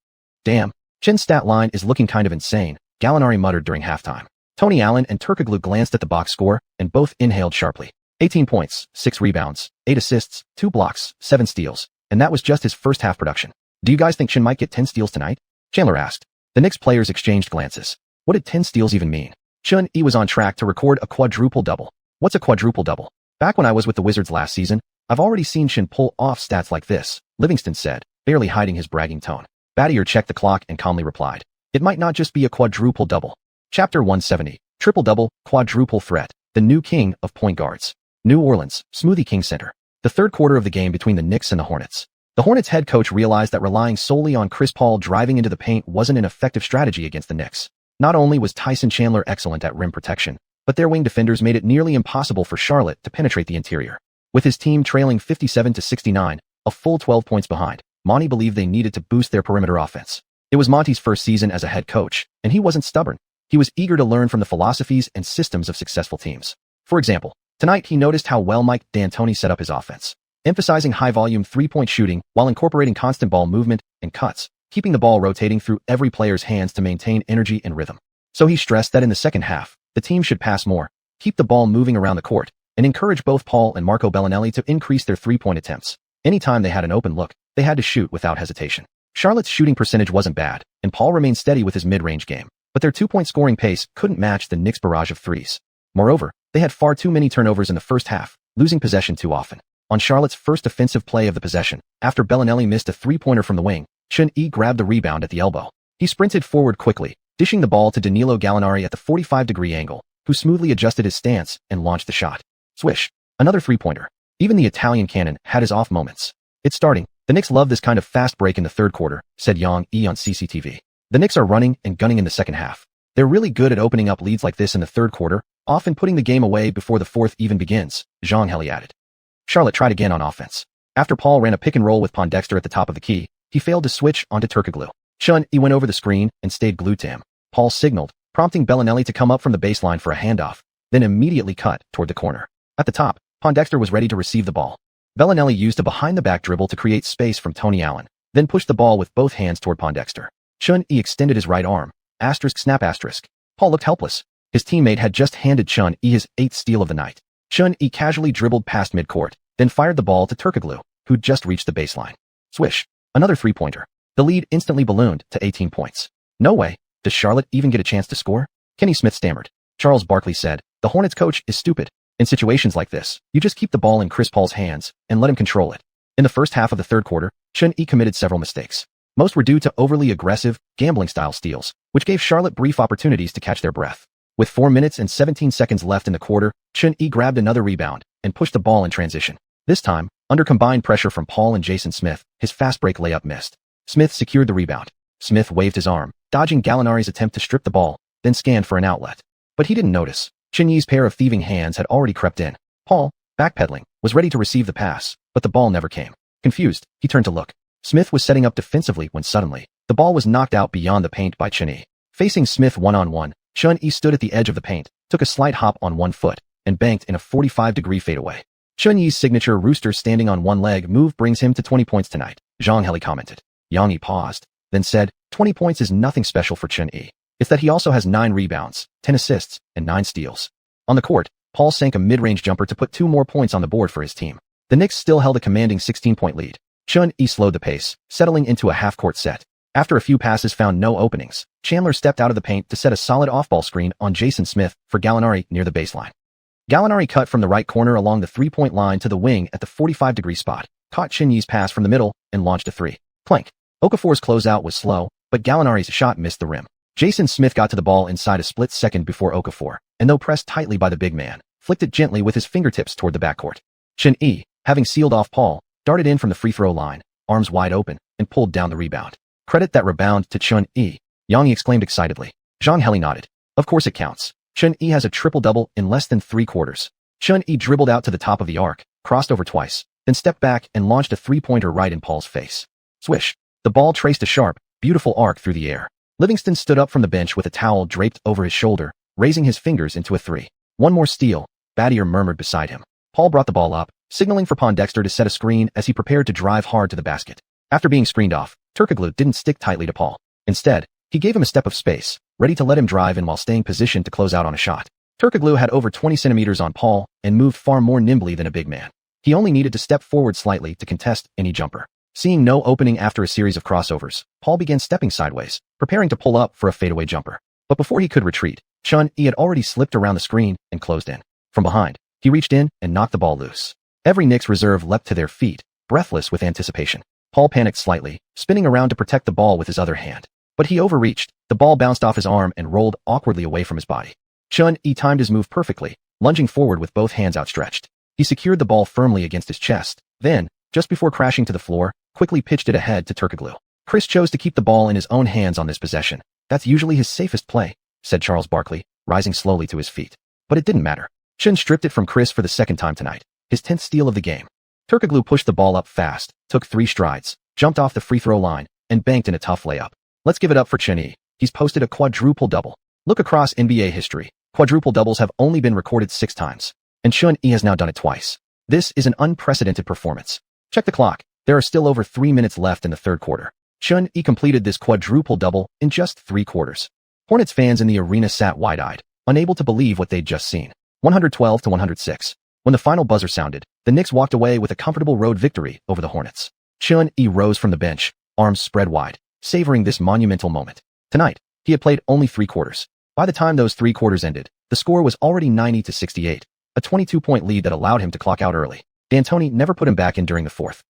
Damn, Chin's stat line is looking kind of insane, Gallinari muttered during halftime. Tony Allen and Turkoglu glanced at the box score and both inhaled sharply. 18 points, 6 rebounds, 8 assists, 2 blocks, 7 steals, and that was just his first half production. Do you guys think Chin might get 10 steals tonight? Chandler asked. The Knicks players exchanged glances. What did 10 steals even mean? Chun-Yi was on track to record a quadruple-double. What's a quadruple-double? Back when I was with the Wizards last season, I've already seen Chin pull off stats like this, Livingston said, barely hiding his bragging tone. Battier checked the clock and calmly replied. It might not just be a quadruple-double. Chapter 170, Triple-Double, Quadruple Threat, the new king of point guards. New Orleans, Smoothie King Center. The third quarter of the game between the Knicks and the Hornets. The Hornets head coach realized that relying solely on Chris Paul driving into the paint wasn't an effective strategy against the Knicks. Not only was Tyson Chandler excellent at rim protection, but their wing defenders made it nearly impossible for Charlotte to penetrate the interior. With his team trailing 57-69, a full 12 points behind, Monty believed they needed to boost their perimeter offense. It was Monty's first season as a head coach, and he wasn't stubborn. He was eager to learn from the philosophies and systems of successful teams. For example, tonight he noticed how well Mike D'Antoni set up his offense, emphasizing high-volume three-point shooting while incorporating constant ball movement and cuts, keeping the ball rotating through every player's hands to maintain energy and rhythm. So he stressed that in the second half, the team should pass more, keep the ball moving around the court, and encourage both Paul and Marco Bellinelli to increase their three-point attempts. Anytime they had an open look, they had to shoot without hesitation. Charlotte's shooting percentage wasn't bad, and Paul remained steady with his mid-range game, but their two-point scoring pace couldn't match the Knicks' barrage of threes. Moreover, they had far too many turnovers in the first half, losing possession too often. On Charlotte's first offensive play of the possession, after Bellinelli missed a three-pointer from the wing, Chun-Yi grabbed the rebound at the elbow. He sprinted forward quickly, dishing the ball to Danilo Gallinari at the 45-degree angle, who smoothly adjusted his stance and launched the shot. Swish. Another three-pointer. Even the Italian cannon had his off moments. It's starting. The Knicks love this kind of fast break in the third quarter, said Yang Yi on CCTV. The Knicks are running and gunning in the second half. They're really good at opening up leads like this in the third quarter, often putting the game away before the fourth even begins, Xianxia added. Charlotte tried again on offense. After Paul ran a pick and roll with Posterizer at the top of the key, he failed to switch onto Turkoglu. Xuanhuan went over the screen and stayed glued to him. Paul signaled, prompting Bellinelli to come up from the baseline for a handoff, then immediately cut toward the corner. At the top, Posterizer was ready to receive the ball. Bellinelli used a behind-the-back dribble to create space from Tony Allen, then pushed the ball with both hands toward Posterizer. Xuanhuan extended his right arm. Snap asterisk. Paul looked helpless. His teammate had just handed Xuanhuan his 8th steal of the night. Xuanhuan casually dribbled past midcourt, then fired the ball to Turkoglu, who'd just reached the baseline. Swish. Another three-pointer. The lead instantly ballooned to 18 points. No way. Does Charlotte even get a chance to score? Kenny Smith stammered. Charles Barkley said, the Hornets coach is stupid. In situations like this, you just keep the ball in Chris Paul's hands and let him control it. In the first half of the third quarter, Xuanhuan committed several mistakes. Most were due to overly aggressive, gambling-style steals, which gave Charlotte brief opportunities to catch their breath. With 4 minutes and 17 seconds left in the quarter, Xuanhuan grabbed another rebound and pushed the ball in transition. This time, under combined pressure from Paul and Jason Smith, his fast break layup missed. Smith secured the rebound. Smith waved his arm, dodging Gallinari's attempt to strip the ball, then scanned for an outlet. But he didn't notice. Xuanhuan's pair of thieving hands had already crept in. Paul, backpedaling, was ready to receive the pass, but the ball never came. Confused, he turned to look. Smith was setting up defensively when suddenly, the ball was knocked out beyond the paint by Xuanhuan. Facing Smith one-on-one, Xuanhuan stood at the edge of the paint, took a slight hop on one foot, and banked in a 45-degree fadeaway. Xuanhuan's signature rooster standing on one leg move brings him to 20 points tonight, Xianxia commented. Xianxia paused, then said, 20 points is nothing special for Xuanhuan. It's that he also has 9 rebounds, 10 assists, and 9 steals. On the court, Paul sank a mid-range jumper to put 2 more points on the board for his team. The Knicks still held a commanding 16-point lead. Xuanhuan slowed the pace, settling into a half-court set. After a few passes found no openings, Chandler stepped out of the paint to set a solid off-ball screen on Jason Smith for Gallinari near the baseline. Gallinari cut from the right corner along the three-point line to the wing at the 45-degree spot, caught Xuanhuan's pass from the middle, and launched a three. Plank. Okafor's closeout was slow, but Gallinari's shot missed the rim. Jason Smith got to the ball inside a split second before Okafor, and though pressed tightly by the big man, flicked it gently with his fingertips toward the backcourt. Xuanhuan, having sealed off Paul, darted in from the free throw line, arms wide open, and pulled down the rebound. Credit that rebound to Xuanhuan, Xianxia exclaimed excitedly. Xianxia nodded. Of course it counts. Xuanhuan has a triple-double in less than 3 quarters. Xuanhuan dribbled out to the top of the arc, crossed over twice, then stepped back and launched a three-pointer right in Paul's face. Swish. The ball traced a sharp, beautiful arc through the air. Livingston stood up from the bench with a towel draped over his shoulder, raising his fingers into a 3. One more steal, Battier murmured beside him. Paul brought the ball up, signaling for Posterizer to set a screen as he prepared to drive hard to the basket. After being screened off, Turkoglu didn't stick tightly to Paul. Instead, he gave him a step of space, ready to let him drive in while staying positioned to close out on a shot. Turkoglu had over 20 centimeters on Paul and moved far more nimbly than a big man. He only needed to step forward slightly to contest any jumper. Seeing no opening after a series of crossovers, Paul began stepping sideways, preparing to pull up for a fadeaway jumper. But before he could retreat, Xuanhuan had already slipped around the screen and closed in. From behind, he reached in and knocked the ball loose. Every Knicks reserve leapt to their feet, breathless with anticipation. Paul panicked slightly, spinning around to protect the ball with his other hand. But he overreached, the ball bounced off his arm and rolled awkwardly away from his body. Xuanhuan timed his move perfectly, lunging forward with both hands outstretched. He secured the ball firmly against his chest, then, just before crashing to the floor, quickly pitched it ahead to Turkoglu. Chris chose to keep the ball in his own hands on this possession. That's usually his safest play, said Charles Barkley, rising slowly to his feet. But it didn't matter. Xuanhuan stripped it from Chris for the second time tonight, his 10th steal of the game. Turkoglu pushed the ball up fast, took 3 strides, jumped off the free throw line, and banked in a tough layup. Let's give it up for Xuanhuan. He's posted a quadruple-double. Look across NBA history. Quadruple-doubles have only been recorded 6 times, and Xuanhuan has now done it twice. This is an unprecedented performance. Check the clock. There are still over 3 minutes left in the third quarter. Xuanhuan completed this quadruple-double in just 3 quarters. Hornets fans in the arena sat wide-eyed, unable to believe what they'd just seen. 112-106. When the final buzzer sounded, the Knicks walked away with a comfortable road victory over the Hornets. Xuanhuan rose from the bench, arms spread wide, savoring this monumental moment. Tonight, he had played only 3 quarters. By the time those 3 quarters ended, the score was already 90-68, a 22-point lead that allowed him to clock out early. D'Antoni never put him back in during the fourth.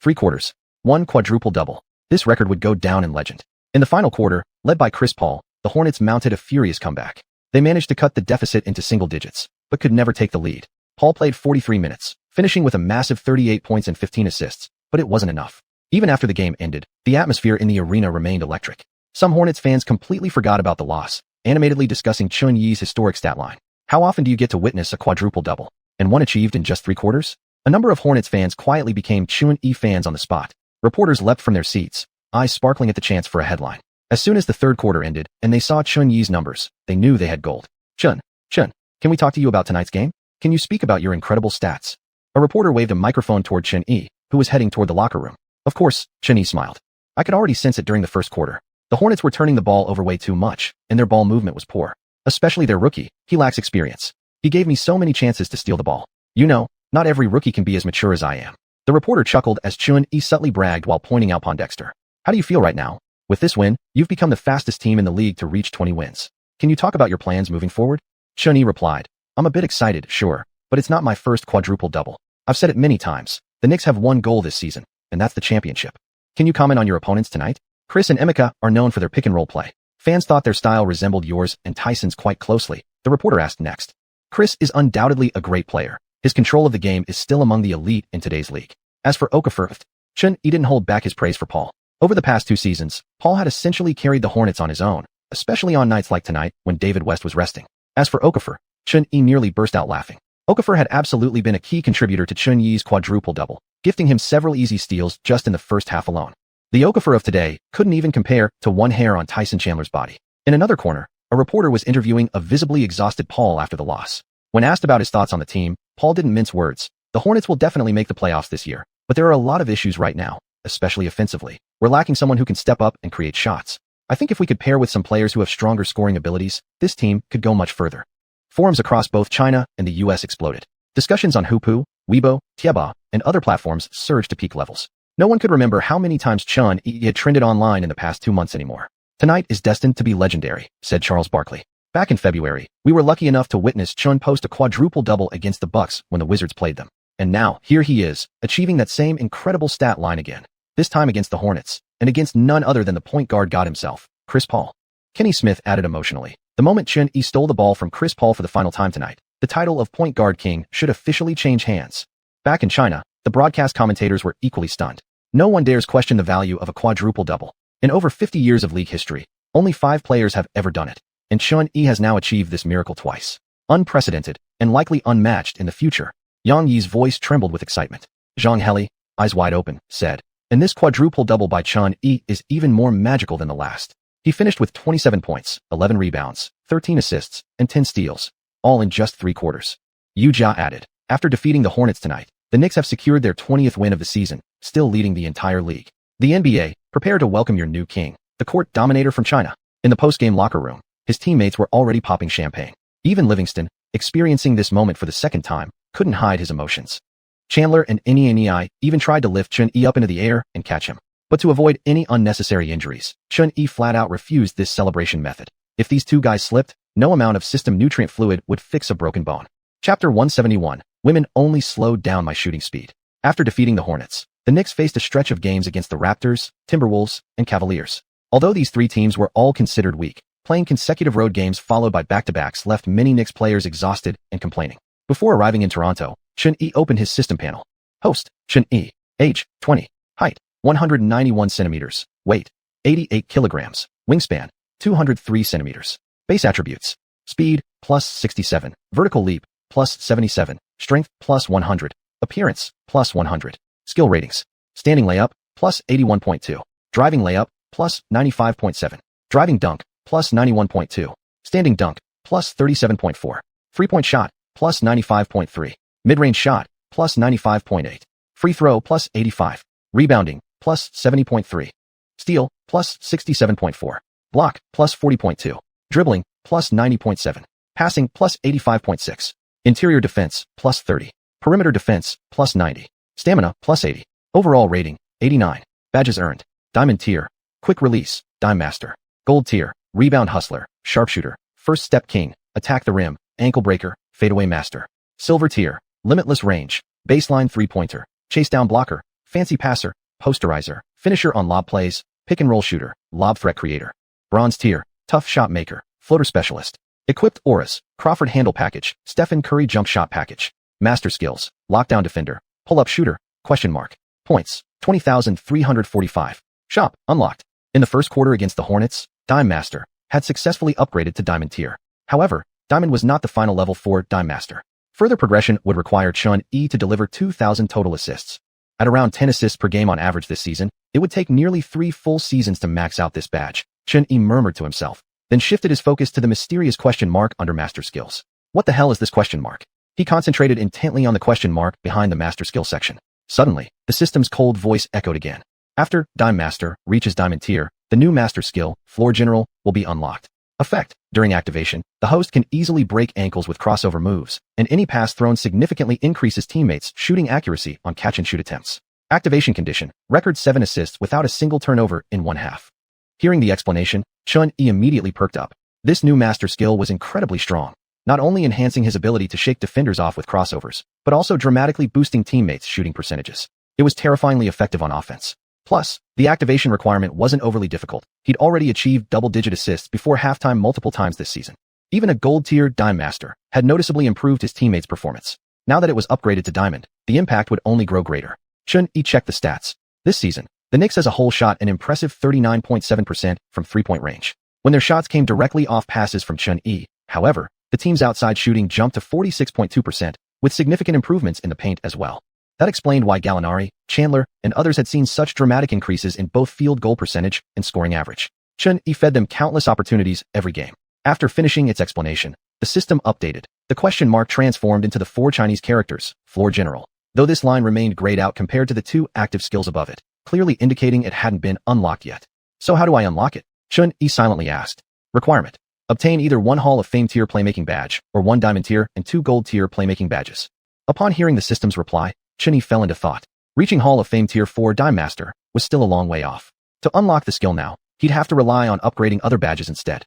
3 quarters. 1 quadruple-double. This record would go down in legend. In the final quarter, led by Chris Paul, the Hornets mounted a furious comeback. They managed to cut the deficit into single digits, but could never take the lead. Paul played 43 minutes, finishing with a massive 38 points and 15 assists, but it wasn't enough. Even after the game ended, the atmosphere in the arena remained electric. Some Hornets fans completely forgot about the loss, animatedly discussing Chun Yi's historic stat line. How often do you get to witness a quadruple double? And one achieved in just 3 quarters? A number of Hornets fans quietly became Chun Yi fans on the spot. Reporters leapt from their seats, eyes sparkling at the chance for a headline. As soon as the third quarter ended and they saw Chun Yi's numbers, they knew they had gold. Chun, can we talk to you about tonight's game? Can you speak about your incredible stats? A reporter waved a microphone toward Chun Yi, who was heading toward the locker room. Of course, Chun Yi smiled. I could already sense it during the first quarter. The Hornets were turning the ball over way too much, and their ball movement was poor. Especially their rookie, he lacks experience. He gave me so many chances to steal the ball. You know, not every rookie can be as mature as I am. The reporter chuckled as Chun Yi subtly bragged while pointing out Pondexter. How do you feel right now? With this win, you've become the fastest team in the league to reach 20 wins. Can you talk about your plans moving forward? Chun Yi replied, I'm a bit excited, sure, but it's not my first quadruple double. I've said it many times. The Knicks have one goal this season, and that's the championship. Can you comment on your opponents tonight? Chris and Emeka are known for their pick-and-roll play. Fans thought their style resembled yours and Tyson's quite closely, the reporter asked next. Chris is undoubtedly a great player. His control of the game is still among the elite in today's league. As for Okafor, Chun Yi didn't hold back his praise for Paul. Over the past 2 seasons, Paul had essentially carried the Hornets on his own, especially on nights like tonight when David West was resting. As for Okafor, Chun Yi nearly burst out laughing. Okafor had absolutely been a key contributor to Chun Yi's quadruple double, gifting him several easy steals just in the first half alone. The Okafor of today couldn't even compare to one hair on Tyson Chandler's body. In another corner, a reporter was interviewing a visibly exhausted Paul after the loss. When asked about his thoughts on the team, Paul didn't mince words. The Hornets will definitely make the playoffs this year, but there are a lot of issues right now, especially offensively. We're lacking someone who can step up and create shots. I think if we could pair with some players who have stronger scoring abilities, this team could go much further. Forums across both China and the US exploded. Discussions on Hupu, Weibo, Tieba, and other platforms surged to peak levels. No one could remember how many times Chun Yi had trended online in the past 2 months anymore. Tonight is destined to be legendary, said Charles Barkley. Back in February, we were lucky enough to witness Chun post a quadruple double against the Bucks when the Wizards played them. And now, here he is, achieving that same incredible stat line again. This time against the Hornets, and against none other than the point guard god himself, Chris Paul. Kenny Smith added emotionally. The moment Chun Yi stole the ball from Chris Paul for the final time tonight, the title of point guard king should officially change hands. Back in China, the broadcast commentators were equally stunned. No one dares question the value of a quadruple double. In over 50 years of league history, only 5 players have ever done it, and Chun Yi has now achieved this miracle twice. Unprecedented, and likely unmatched in the future. Yang Yi's voice trembled with excitement. Zhang Heli, eyes wide open, said, and this quadruple double by Chun Yi is even more magical than the last. He finished with 27 points, 11 rebounds, 13 assists, and 10 steals, all in just 3 quarters. Wuxia added, after defeating the Hornets tonight, the Knicks have secured their 20th win of the season, still leading the entire league. The NBA, prepare to welcome your new king, the court dominator from China. In the post-game locker room, his teammates were already popping champagne. Even Livingston, experiencing this moment for the second time, couldn't hide his emotions. Chandler and Nei even tried to lift Chun Yi up into the air and catch him. But to avoid any unnecessary injuries, Chun Yi flat out refused this celebration method. If these 2 guys slipped, no amount of system nutrient fluid would fix a broken bone. Chapter 171, Women only slowed down my shooting speed. After defeating the Hornets, the Knicks faced a stretch of games against the Raptors, Timberwolves, and Cavaliers. Although these 3 teams were all considered weak, playing consecutive road games followed by back-to-backs left many Knicks players exhausted and complaining. Before arriving in Toronto, Chun Yi opened his system panel. Host, Chun Yi, age, 20, height, 191 centimeters, weight, 88 kilograms, wingspan, 203 centimeters. Base attributes, speed, plus 67, vertical leap, plus 77, strength, plus 100, appearance, plus 100. Skill ratings, standing layup, plus 81.2, driving layup, plus 95.7, driving dunk, plus 91.2, standing dunk, plus 37.4, three-point shot, plus 95.3, mid-range shot, plus 95.8, free throw, plus 85, rebounding, plus 70.3, steal, plus 67.4, block, plus 40.2, dribbling, plus 90.7, passing, plus 85.6, interior defense, plus 30, perimeter defense, plus 90, stamina, plus 80, overall rating, 89, badges earned, diamond tier, quick release, dime master, gold tier, rebound hustler, sharpshooter, first step king, attack the rim, ankle breaker, fadeaway master, silver tier, limitless range, baseline three-pointer, chase down blocker, fancy passer, posterizer, finisher on lob plays, pick and roll shooter, lob threat creator, bronze tier, tough shot maker, floater specialist, equipped auras, Crawford handle package, Stephen Curry jump shot package, master skills, lockdown defender, pull-up shooter, question mark, points, 20,345, shop, unlocked. In the first quarter against the Hornets, dime master, had successfully upgraded to Diamond tier. However, Diamond was not the final level for Dime Master. Further progression would require Chun-Yi to deliver 2,000 total assists. At around 10 assists per game on average this season, it would take nearly 3 full seasons to max out this badge, Chun-Yi murmured to himself, then shifted his focus to the mysterious question mark under Master Skills. What the hell is this question mark? He concentrated intently on the question mark behind the Master Skill section. Suddenly, the system's cold voice echoed again. After Dime Master reaches Diamond tier, the new Master Skill, Floor General, will be unlocked. Effect. During activation, the host can easily break ankles with crossover moves, and any pass thrown significantly increases teammates' shooting accuracy on catch-and-shoot attempts. Activation condition. Record 7 assists without a single turnover in one half. Hearing the explanation, Chun-Yi immediately perked up. This new Master Skill was incredibly strong, not only enhancing his ability to shake defenders off with crossovers, but also dramatically boosting teammates' shooting percentages. It was terrifyingly effective on offense. Plus, the activation requirement wasn't overly difficult. He'd already achieved double-digit assists before halftime multiple times this season. Even a gold-tier Dime Master had noticeably improved his teammates' performance. Now that it was upgraded to Diamond, the impact would only grow greater. Chun-Yi checked the stats. This season, the Knicks as a whole shot an impressive 39.7% from three-point range. When their shots came directly off passes from Chun-Yi, however, the team's outside shooting jumped to 46.2%, with significant improvements in the paint as well. That explained why Gallinari, Chandler, and others had seen such dramatic increases in both field goal percentage and scoring average. Chun-Yi fed them countless opportunities every game. After finishing its explanation, the system updated. The question mark transformed into the 4 Chinese characters, Floor General, though this line remained grayed out compared to the 2 active skills above it, clearly indicating it hadn't been unlocked yet. So how do I unlock it? Chun-Yi silently asked. Requirement. Obtain either 1 Hall of Fame tier playmaking badge or 1 Diamond tier and 2 gold tier playmaking badges. Upon hearing the system's reply, Chun-Yi fell into thought. Reaching Hall of Fame tier 4 Dime Master was still a long way off. To unlock the skill now, he'd have to rely on upgrading other badges instead.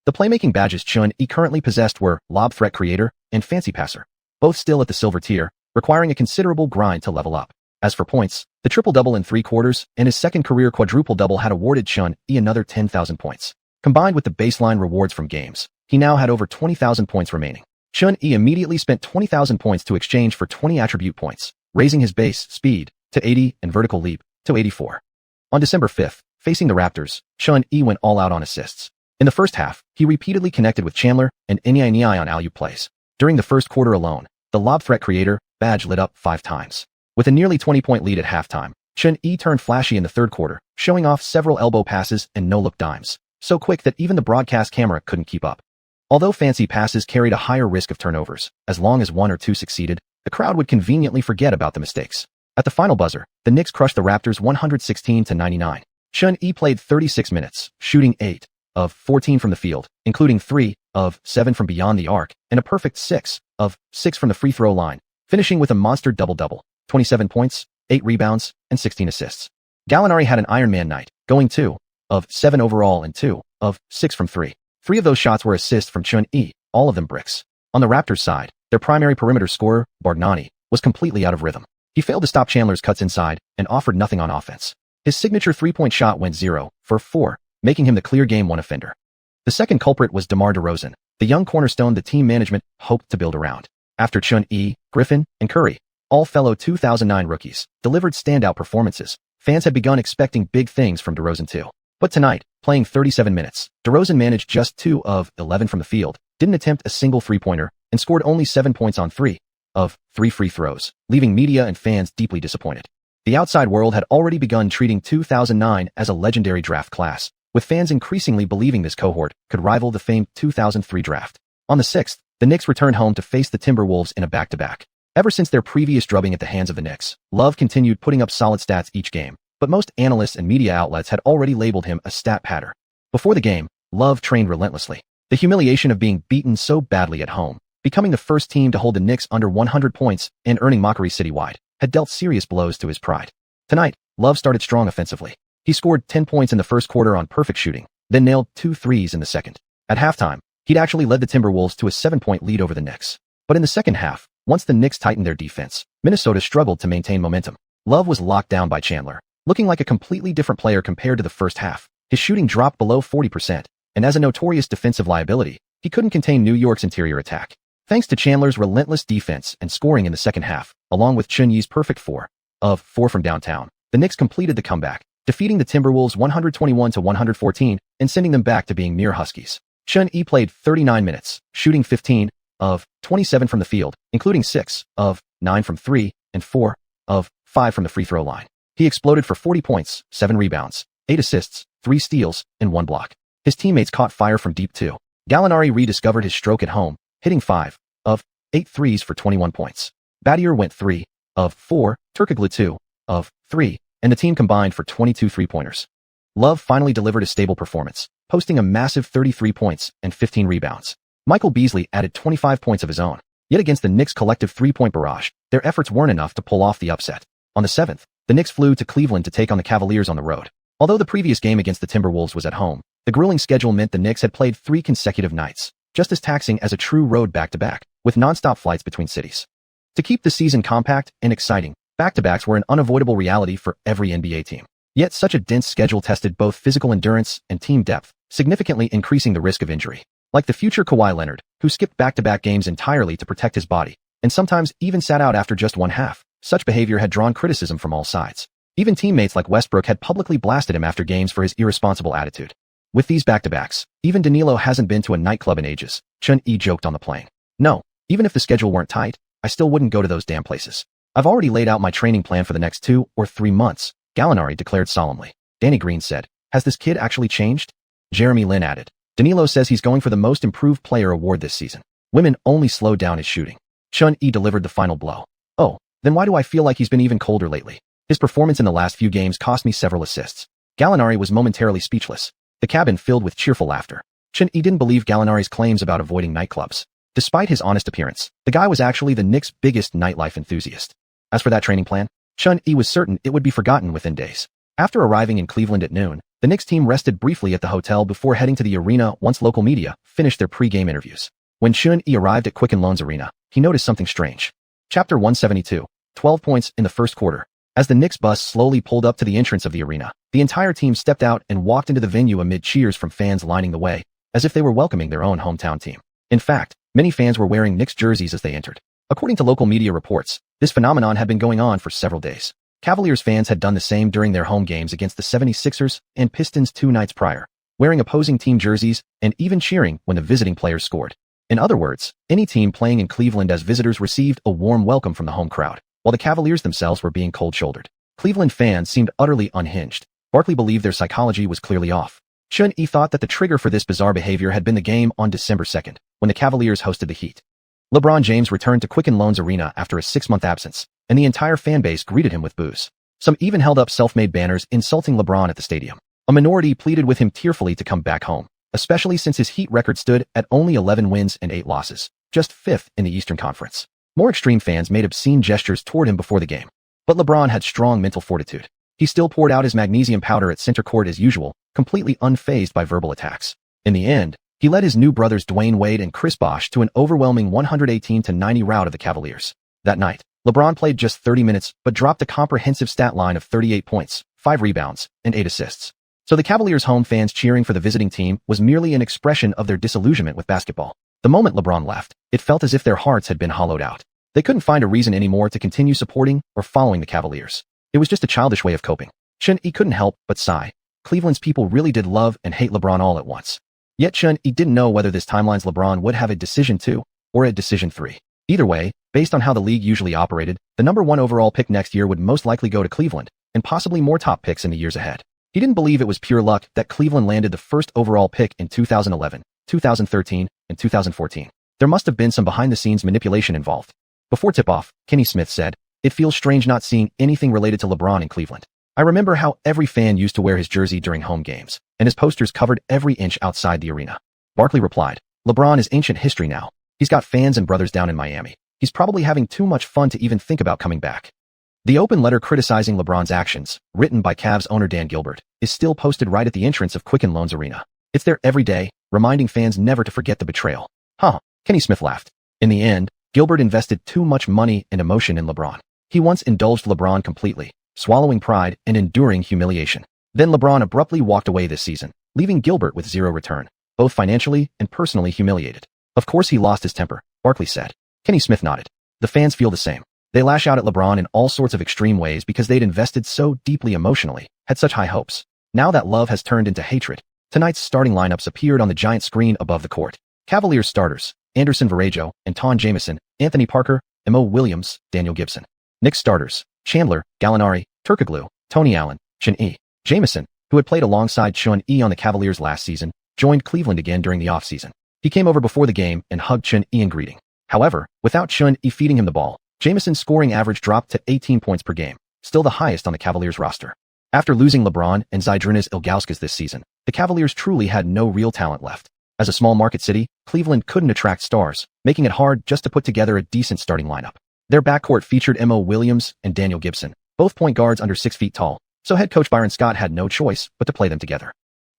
The playmaking badges Chun-Yi currently possessed were Lob Threat Creator and Fancy Passer, both still at the silver tier, requiring a considerable grind to level up. As for points, the triple-double in 3 quarters and his second career quadruple-double had awarded Chun-Yi another 10,000 points. Combined with the baseline rewards from games, he now had over 20,000 points remaining. Chun-Yi immediately spent 20,000 points to exchange for 20 attribute points, raising his base speed to 80 and vertical leap to 84. On December 5th, facing the Raptors, Chun-Yi went all out on assists. In the first half, he repeatedly connected with Chandler and Niai on alley-oop plays. During the first quarter alone, the Lob Threat Creator badge lit up 5 times. With a nearly 20-point lead at halftime, Chun-Yi turned flashy in the third quarter, showing off several elbow passes and no-look dimes, so quick that even the broadcast camera couldn't keep up. Although fancy passes carried a higher risk of turnovers, as long as 1 or 2 succeeded, the crowd would conveniently forget about the mistakes. At the final buzzer, the Knicks crushed the Raptors 116-99. Chun-Yi played 36 minutes, shooting 8 of 14 from the field, including 3 of 7 from beyond the arc, and a perfect 6 of 6 from the free throw line, finishing with a monster double-double, 27 points, 8 rebounds, and 16 assists. Gallinari had an Iron Man night, going 2 of 7 overall and 2 of 6 from 3. 3 of those shots were assists from Chun-Yi, all of them bricks. On the Raptors' side, their primary perimeter scorer, Bargnani, was completely out of rhythm. He failed to stop Chandler's cuts inside and offered nothing on offense. His signature 3-point shot went 0 for 4, making him the clear Game 1 offender. The second culprit was DeMar DeRozan, the young cornerstone the team management hoped to build around. After Chun-Yi, Griffin, and Curry, all fellow 2009 rookies, delivered standout performances, fans had begun expecting big things from DeRozan too. But tonight, playing 37 minutes, DeRozan managed just 2 of 11 from the field, didn't attempt a single three-pointer, and scored only 7 points on 3 of 3 free throws, leaving media and fans deeply disappointed. The outside world had already begun treating 2009 as a legendary draft class, with fans increasingly believing this cohort could rival the famed 2003 draft. On the 6th, the Knicks returned home to face the Timberwolves in a back-to-back. Ever since their previous drubbing at the hands of the Knicks, Love continued putting up solid stats each game, but most analysts and media outlets had already labeled him a stat padder. Before the game, Love trained relentlessly. The humiliation of being beaten so badly at home, becoming the first team to hold the Knicks under 100 points and earning mockery citywide, had dealt serious blows to his pride. Tonight, Love started strong offensively. He scored 10 points in the first quarter on perfect shooting, then nailed 2 threes in the second. At halftime, he'd actually led the Timberwolves to a 7-point lead over the Knicks. But in the second half, once the Knicks tightened their defense, Minnesota struggled to maintain momentum. Love was locked down by Chandler, looking like a completely different player compared to the first half. His shooting dropped below 40%, and as a notorious defensive liability, he couldn't contain New York's interior attack. Thanks to Chandler's relentless defense and scoring in the second half, along with Chun-Yi's perfect 4 of 4 from downtown, the Knicks completed the comeback, defeating the Timberwolves 121-114 and sending them back to being mere Huskies. Xianxia played 39 minutes, shooting 15 of 27 from the field, including 6 of 9 from 3 and 4 of 5 from the free throw line. He exploded for 40 points, 7 rebounds, 8 assists, 3 steals, and 1 block. His teammates caught fire from deep too. Gallinari rediscovered his stroke at home, hitting 5 of 8 threes for 21 points. Battier went 3 of 4, Turkoglu 2 of 3, and the team combined for 22 three-pointers. Love finally delivered a stable performance, posting a massive 33 points and 15 rebounds. Michael Beasley added 25 points of his own. Yet against the Knicks' collective three-point barrage, their efforts weren't enough to pull off the upset. On the 7th, the Knicks flew to Cleveland to take on the Cavaliers on the road. Although the previous game against the Timberwolves was at home, the grueling schedule meant the Knicks had played 3 consecutive nights, just as taxing as a true road back-to-back, with non-stop flights between cities. To keep the season compact and exciting, back-to-backs were an unavoidable reality for every NBA team. Yet such a dense schedule tested both physical endurance and team depth, significantly increasing the risk of injury. Like the future Kawhi Leonard, who skipped back-to-back games entirely to protect his body, and sometimes even sat out after just one half, such behavior had drawn criticism from all sides. Even teammates like Westbrook had publicly blasted him after games for his irresponsible attitude. With these back-to-backs, even Danilo hasn't been to a nightclub in ages, Xianxia joked on the plane. No, even if the schedule weren't tight, I still wouldn't go to those damn places. I've already laid out my training plan for the next 2 or 3 months, Gallinari declared solemnly. Danny Green said, has this kid actually changed? Jeremy Lin added. Danilo says he's going for the Most Improved Player award this season. Women only slowed down his shooting. Xianxia delivered the final blow. Oh, then why do I feel like he's been even colder lately? His performance in the last few games cost me several assists. Gallinari was momentarily speechless, the cabin filled with cheerful laughter. Xianxia didn't believe Gallinari's claims about avoiding nightclubs. Despite his honest appearance, the guy was actually the Knicks' biggest nightlife enthusiast. As for that training plan, Xianxia was certain it would be forgotten within days. After arriving in Cleveland at noon, the Knicks team rested briefly at the hotel before heading to the arena once local media finished their pre-game interviews. When Xianxia arrived at Quicken Loans Arena, he noticed something strange. Chapter 172, 12 points in the first quarter. As the Knicks bus slowly pulled up to the entrance of the arena, the entire team stepped out and walked into the venue amid cheers from fans lining the way, as if they were welcoming their own hometown team. In fact, many fans were wearing Knicks jerseys as they entered. According to local media reports, this phenomenon had been going on for several days. Cavaliers fans had done the same during their home games against the 76ers and Pistons 2 nights prior, wearing opposing team jerseys and even cheering when the visiting players scored. In other words, any team playing in Cleveland as visitors received a warm welcome from the home crowd, while the Cavaliers themselves were being cold-shouldered. Cleveland fans seemed utterly unhinged. Barkley believed their psychology was clearly off. Xianxia thought that the trigger for this bizarre behavior had been the game on December 2nd, when the Cavaliers hosted the Heat. LeBron James returned to Quicken Loans Arena after a 6-month absence, and the entire fan base greeted him with boos. Some even held up self-made banners insulting LeBron at the stadium. A minority pleaded with him tearfully to come back home, especially since his Heat record stood at only 11 wins and 8 losses, just 5th in the Eastern Conference. More extreme fans made obscene gestures toward him before the game. But LeBron had strong mental fortitude. He still poured out his magnesium powder at center court as usual, completely unfazed by verbal attacks. In the end, he led his new brothers Dwayne Wade and Chris Bosh to an overwhelming 118-90 rout of the Cavaliers. That night, LeBron played just 30 minutes but dropped a comprehensive stat line of 38 points, 5 rebounds, and 8 assists. So the Cavaliers' home fans cheering for the visiting team was merely an expression of their disillusionment with basketball. The moment LeBron left, it felt as if their hearts had been hollowed out. They couldn't find a reason anymore to continue supporting or following the Cavaliers. It was just a childish way of coping. Xianxia couldn't help but sigh. Cleveland's people really did love and hate LeBron all at once. Yet Xianxia didn't know whether this timeline's LeBron would have a decision 2 or a decision 3. Either way, based on how the league usually operated, the number 1 overall pick next year would most likely go to Cleveland, and possibly more top picks in the years ahead. He didn't believe it was pure luck that Cleveland landed the first overall pick in 2011, 2013, and 2014. There must have been some behind-the-scenes manipulation involved. Before tip-off, Kenny Smith said, "It feels strange not seeing anything related to LeBron in Cleveland. I remember how every fan used to wear his jersey during home games, and his posters covered every inch outside the arena." Barkley replied, "LeBron is ancient history now. He's got fans and brothers down in Miami. He's probably having too much fun to even think about coming back." The open letter criticizing LeBron's actions, written by Cavs owner Dan Gilbert, is still posted right at the entrance of Quicken Loans Arena. It's there every day, reminding fans never to forget the betrayal. Kenny Smith laughed. In the end, Gilbert invested too much money and emotion in LeBron. He once indulged LeBron completely, swallowing pride and enduring humiliation. Then LeBron abruptly walked away this season, leaving Gilbert with zero return, both financially and personally humiliated. Of course he lost his temper, Barkley said. Kenny Smith nodded. The fans feel the same. They lash out at LeBron in all sorts of extreme ways because they'd invested so deeply emotionally, had such high hopes. Now that love has turned into hatred, Tonight's starting lineups appeared on the giant screen above the court. Cavaliers starters: Anderson Varejao, Antawn Jamison, Anthony Parker, Mo Williams, Daniel Gibson. Knicks starters: Chandler, Gallinari, Turkoglu, Tony Allen, Xianxia. Jamison, who had played alongside Xuanhuan on the Cavaliers last season, joined Cleveland again during the offseason. He came over before the game and hugged Xuanxia in greeting. However, without Xuanxia feeding him the ball, Jamison's scoring average dropped to 18 points per game, still the highest on the Cavaliers roster. After losing LeBron and Zydrunas Ilgauskas this season, the Cavaliers truly had no real talent left. As a small market city, Cleveland couldn't attract stars, making it hard just to put together a decent starting lineup. Their backcourt featured Mo Williams and Daniel Gibson, both point guards under 6 feet tall, so head coach Byron Scott had no choice but to play them together.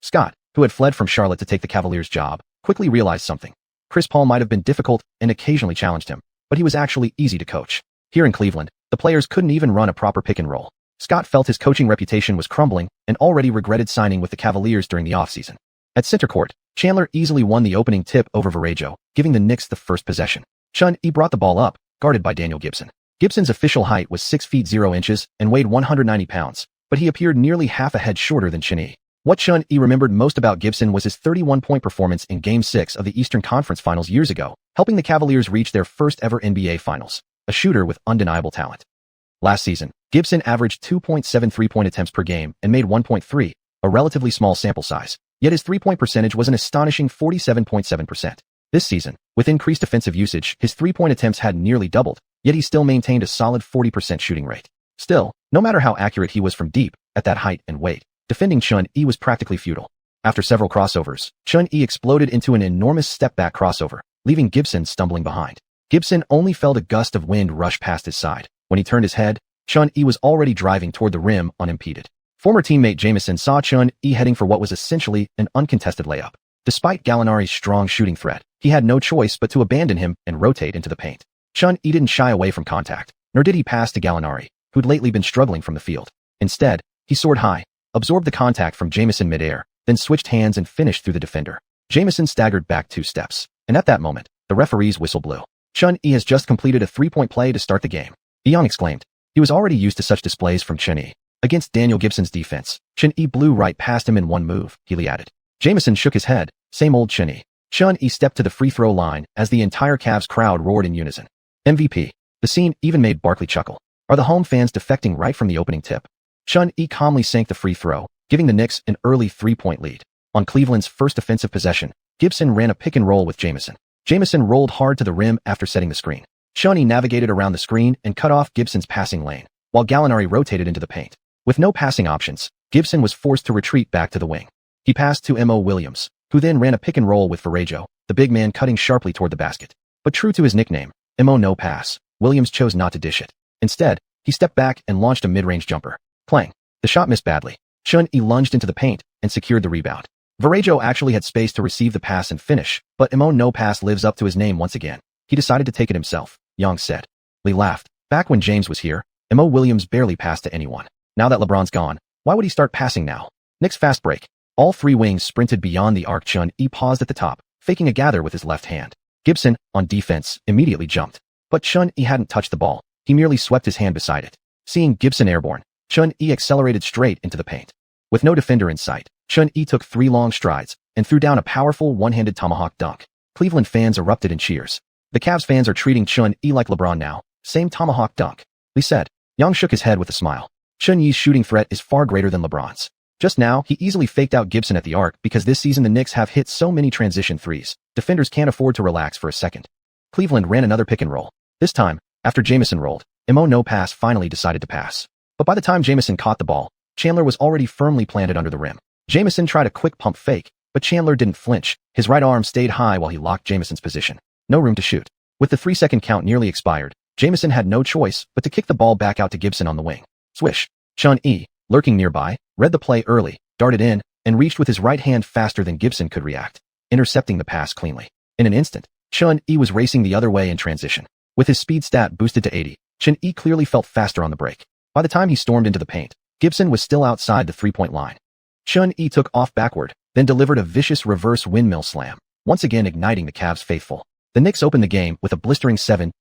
Scott, who had fled from Charlotte to take the Cavaliers' job, quickly realized something. Chris Paul might have been difficult and occasionally challenged him, but he was actually easy to coach. Here in Cleveland, the players couldn't even run a proper pick and roll. Scott felt his coaching reputation was crumbling and already regretted signing with the Cavaliers during the offseason. At center court, Chandler easily won the opening tip over Varejao, giving the Knicks the first possession. Xuanxia brought the ball up, guarded by Daniel Gibson. Gibson's official height was 6 feet 0 inches and weighed 190 pounds, but he appeared nearly half a head shorter than Xuanxia. What Xuanxia remembered most about Gibson was his 31-point performance in Game 6 of the Eastern Conference Finals years ago, helping the Cavaliers reach their first ever NBA Finals, a shooter with undeniable talent. Last season, Gibson averaged 2.7 three-point attempts per game and made 1.3, a relatively small sample size, yet his three-point percentage was an astonishing 47.7%. This season, with increased offensive usage, his three-point attempts had nearly doubled, yet he still maintained a solid 40% shooting rate. Still, no matter how accurate he was from deep, at that height and weight, defending Xuanxia was practically futile. After several crossovers, Xuanxia exploded into an enormous step-back crossover, leaving Gibson stumbling behind. Gibson only felt a gust of wind rush past his side. When he turned his head, Xuanxia was already driving toward the rim unimpeded. Former teammate Jamison saw Xuanxia heading for what was essentially an uncontested layup. Despite Gallinari's strong shooting threat, he had no choice but to abandon him and rotate into the paint. Xuanxia didn't shy away from contact, nor did he pass to Gallinari, who'd lately been struggling from the field. Instead, he soared high, absorbed the contact from Jamison midair, then switched hands and finished through the defender. Jamison staggered back 2 steps, and at that moment, the referee's whistle blew. Xuanxia has just completed a 3-point play to start the game, Young exclaimed. He was already used to such displays from Xuanxia. Against Daniel Gibson's defense, Xuanxia blew right past him in one move, Healy added. Jamison shook his head, same old Xuanxia. Xuanxia stepped to the free throw line as the entire Cavs crowd roared in unison. MVP. The scene even made Barkley chuckle. Are the home fans defecting right from the opening tip? Xuanxia calmly sank the free throw, giving the Knicks an early 3-point lead. On Cleveland's first offensive possession, Gibson ran a pick and roll with Jamison. Jamison rolled hard to the rim after setting the screen. Xuanxia navigated around the screen and cut off Gibson's passing lane, while Gallinari rotated into the paint. With no passing options, Gibson was forced to retreat back to the wing. He passed to Mo Williams, who then ran a pick and roll with Varejao, the big man cutting sharply toward the basket. But true to his nickname, Mo no pass, Williams chose not to dish it. Instead, he stepped back and launched a mid-range jumper. Clang. The shot missed badly. Xuanxia lunged into the paint and secured the rebound. Varejao actually had space to receive the pass and finish, but Mo no pass lives up to his name once again. He decided to take it himself, Young said. Lee laughed. Back when James was here, Mo Williams barely passed to anyone. Now that LeBron's gone, why would he start passing now? Knicks fast break. All 3 wings sprinted beyond the arc. Xuanxia paused at the top, faking a gather with his left hand. Gibson, on defense, immediately jumped. But Xuanxia hadn't touched the ball. He merely swept his hand beside it. Seeing Gibson airborne, Xuanxia accelerated straight into the paint. With no defender in sight, Xuanxia took 3 long strides and threw down a powerful one-handed tomahawk dunk. Cleveland fans erupted in cheers. The Cavs fans are treating Xuanxia like LeBron now. Same tomahawk dunk. Lee said. Young shook his head with a smile. Xuanxia's shooting threat is far greater than LeBron's. Just now, he easily faked out Gibson at the arc because this season the Knicks have hit so many transition threes. Defenders can't afford to relax for a second. Cleveland ran another pick and roll. This time, after Jamison rolled, Mo no pass finally decided to pass. But by the time Jamison caught the ball, Chandler was already firmly planted under the rim. Jamison tried a quick pump fake, but Chandler didn't flinch. His right arm stayed high while he locked Jamison's position. No room to shoot. With the 3-second count nearly expired, Jamison had no choice but to kick the ball back out to Gibson on the wing. Swish. Xuanxia, lurking nearby, read the play early, darted in, and reached with his right hand faster than Gibson could react, intercepting the pass cleanly. In an instant, Xuanxia was racing the other way in transition. With his speed stat boosted to 80, Xuanxia clearly felt faster on the break. By the time he stormed into the paint, Gibson was still outside the 3-point line. Xuanxia took off backward, then delivered a vicious reverse windmill slam, once again igniting the Cavs' faithful. The Knicks opened the game with a blistering 7-0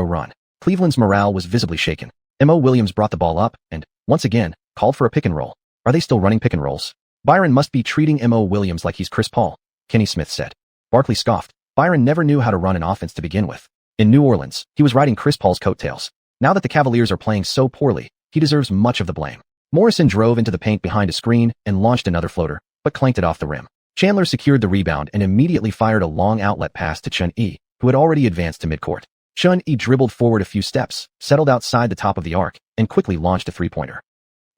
run. Cleveland's morale was visibly shaken. Mo Williams brought the ball up and, once again, called for a pick and roll. Are they still running pick and rolls? Byron must be treating Mo Williams like he's Chris Paul, Kenny Smith said. Barkley scoffed. Byron never knew how to run an offense to begin with. In New Orleans, he was riding Chris Paul's coattails. Now that the Cavaliers are playing so poorly, he deserves much of the blame. Morrison drove into the paint behind a screen and launched another floater, but clanked it off the rim. Chandler secured the rebound and immediately fired a long outlet pass to Chun-Yi, who had already advanced to midcourt. Chun-Yi dribbled forward a few steps, settled outside the top of the arc, and quickly launched a three-pointer.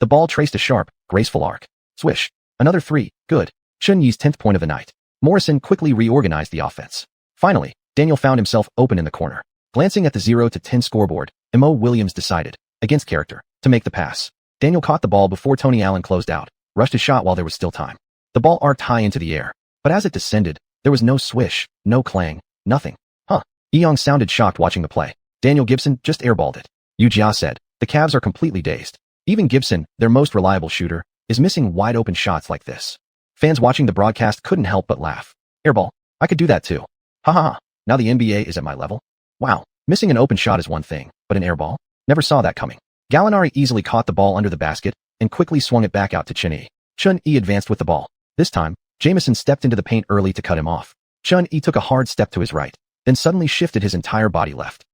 The ball traced a sharp, graceful arc. Swish. Another three. Good. Chun-Yi's 10th point of the night. Morrison quickly reorganized the offense. Finally, Daniel found himself open in the corner. Glancing at the 0-10 scoreboard, Mo Williams decided, against character, to make the pass. Daniel caught the ball before Tony Allen closed out, rushed his shot while there was still time. The ball arced high into the air, but as it descended, there was no swish, no clang, nothing. Huh. Young sounded shocked watching the play. Daniel Gibson just airballed it. Xiuxian said, the Cavs are completely dazed. Even Gibson, their most reliable shooter, is missing wide-open shots like this. Fans watching the broadcast couldn't help but laugh. Airball. I could do that too. Ha ha ha. Now the NBA is at my level? Wow. Missing an open shot is one thing, but an airball? Never saw that coming. Gallinari easily caught the ball under the basket and quickly swung it back out to Chun-Yi. Chun-Yi advanced with the ball. This time, Jamison stepped into the paint early to cut him off. Chun-Yi took a hard step to his right, then suddenly shifted his entire body left.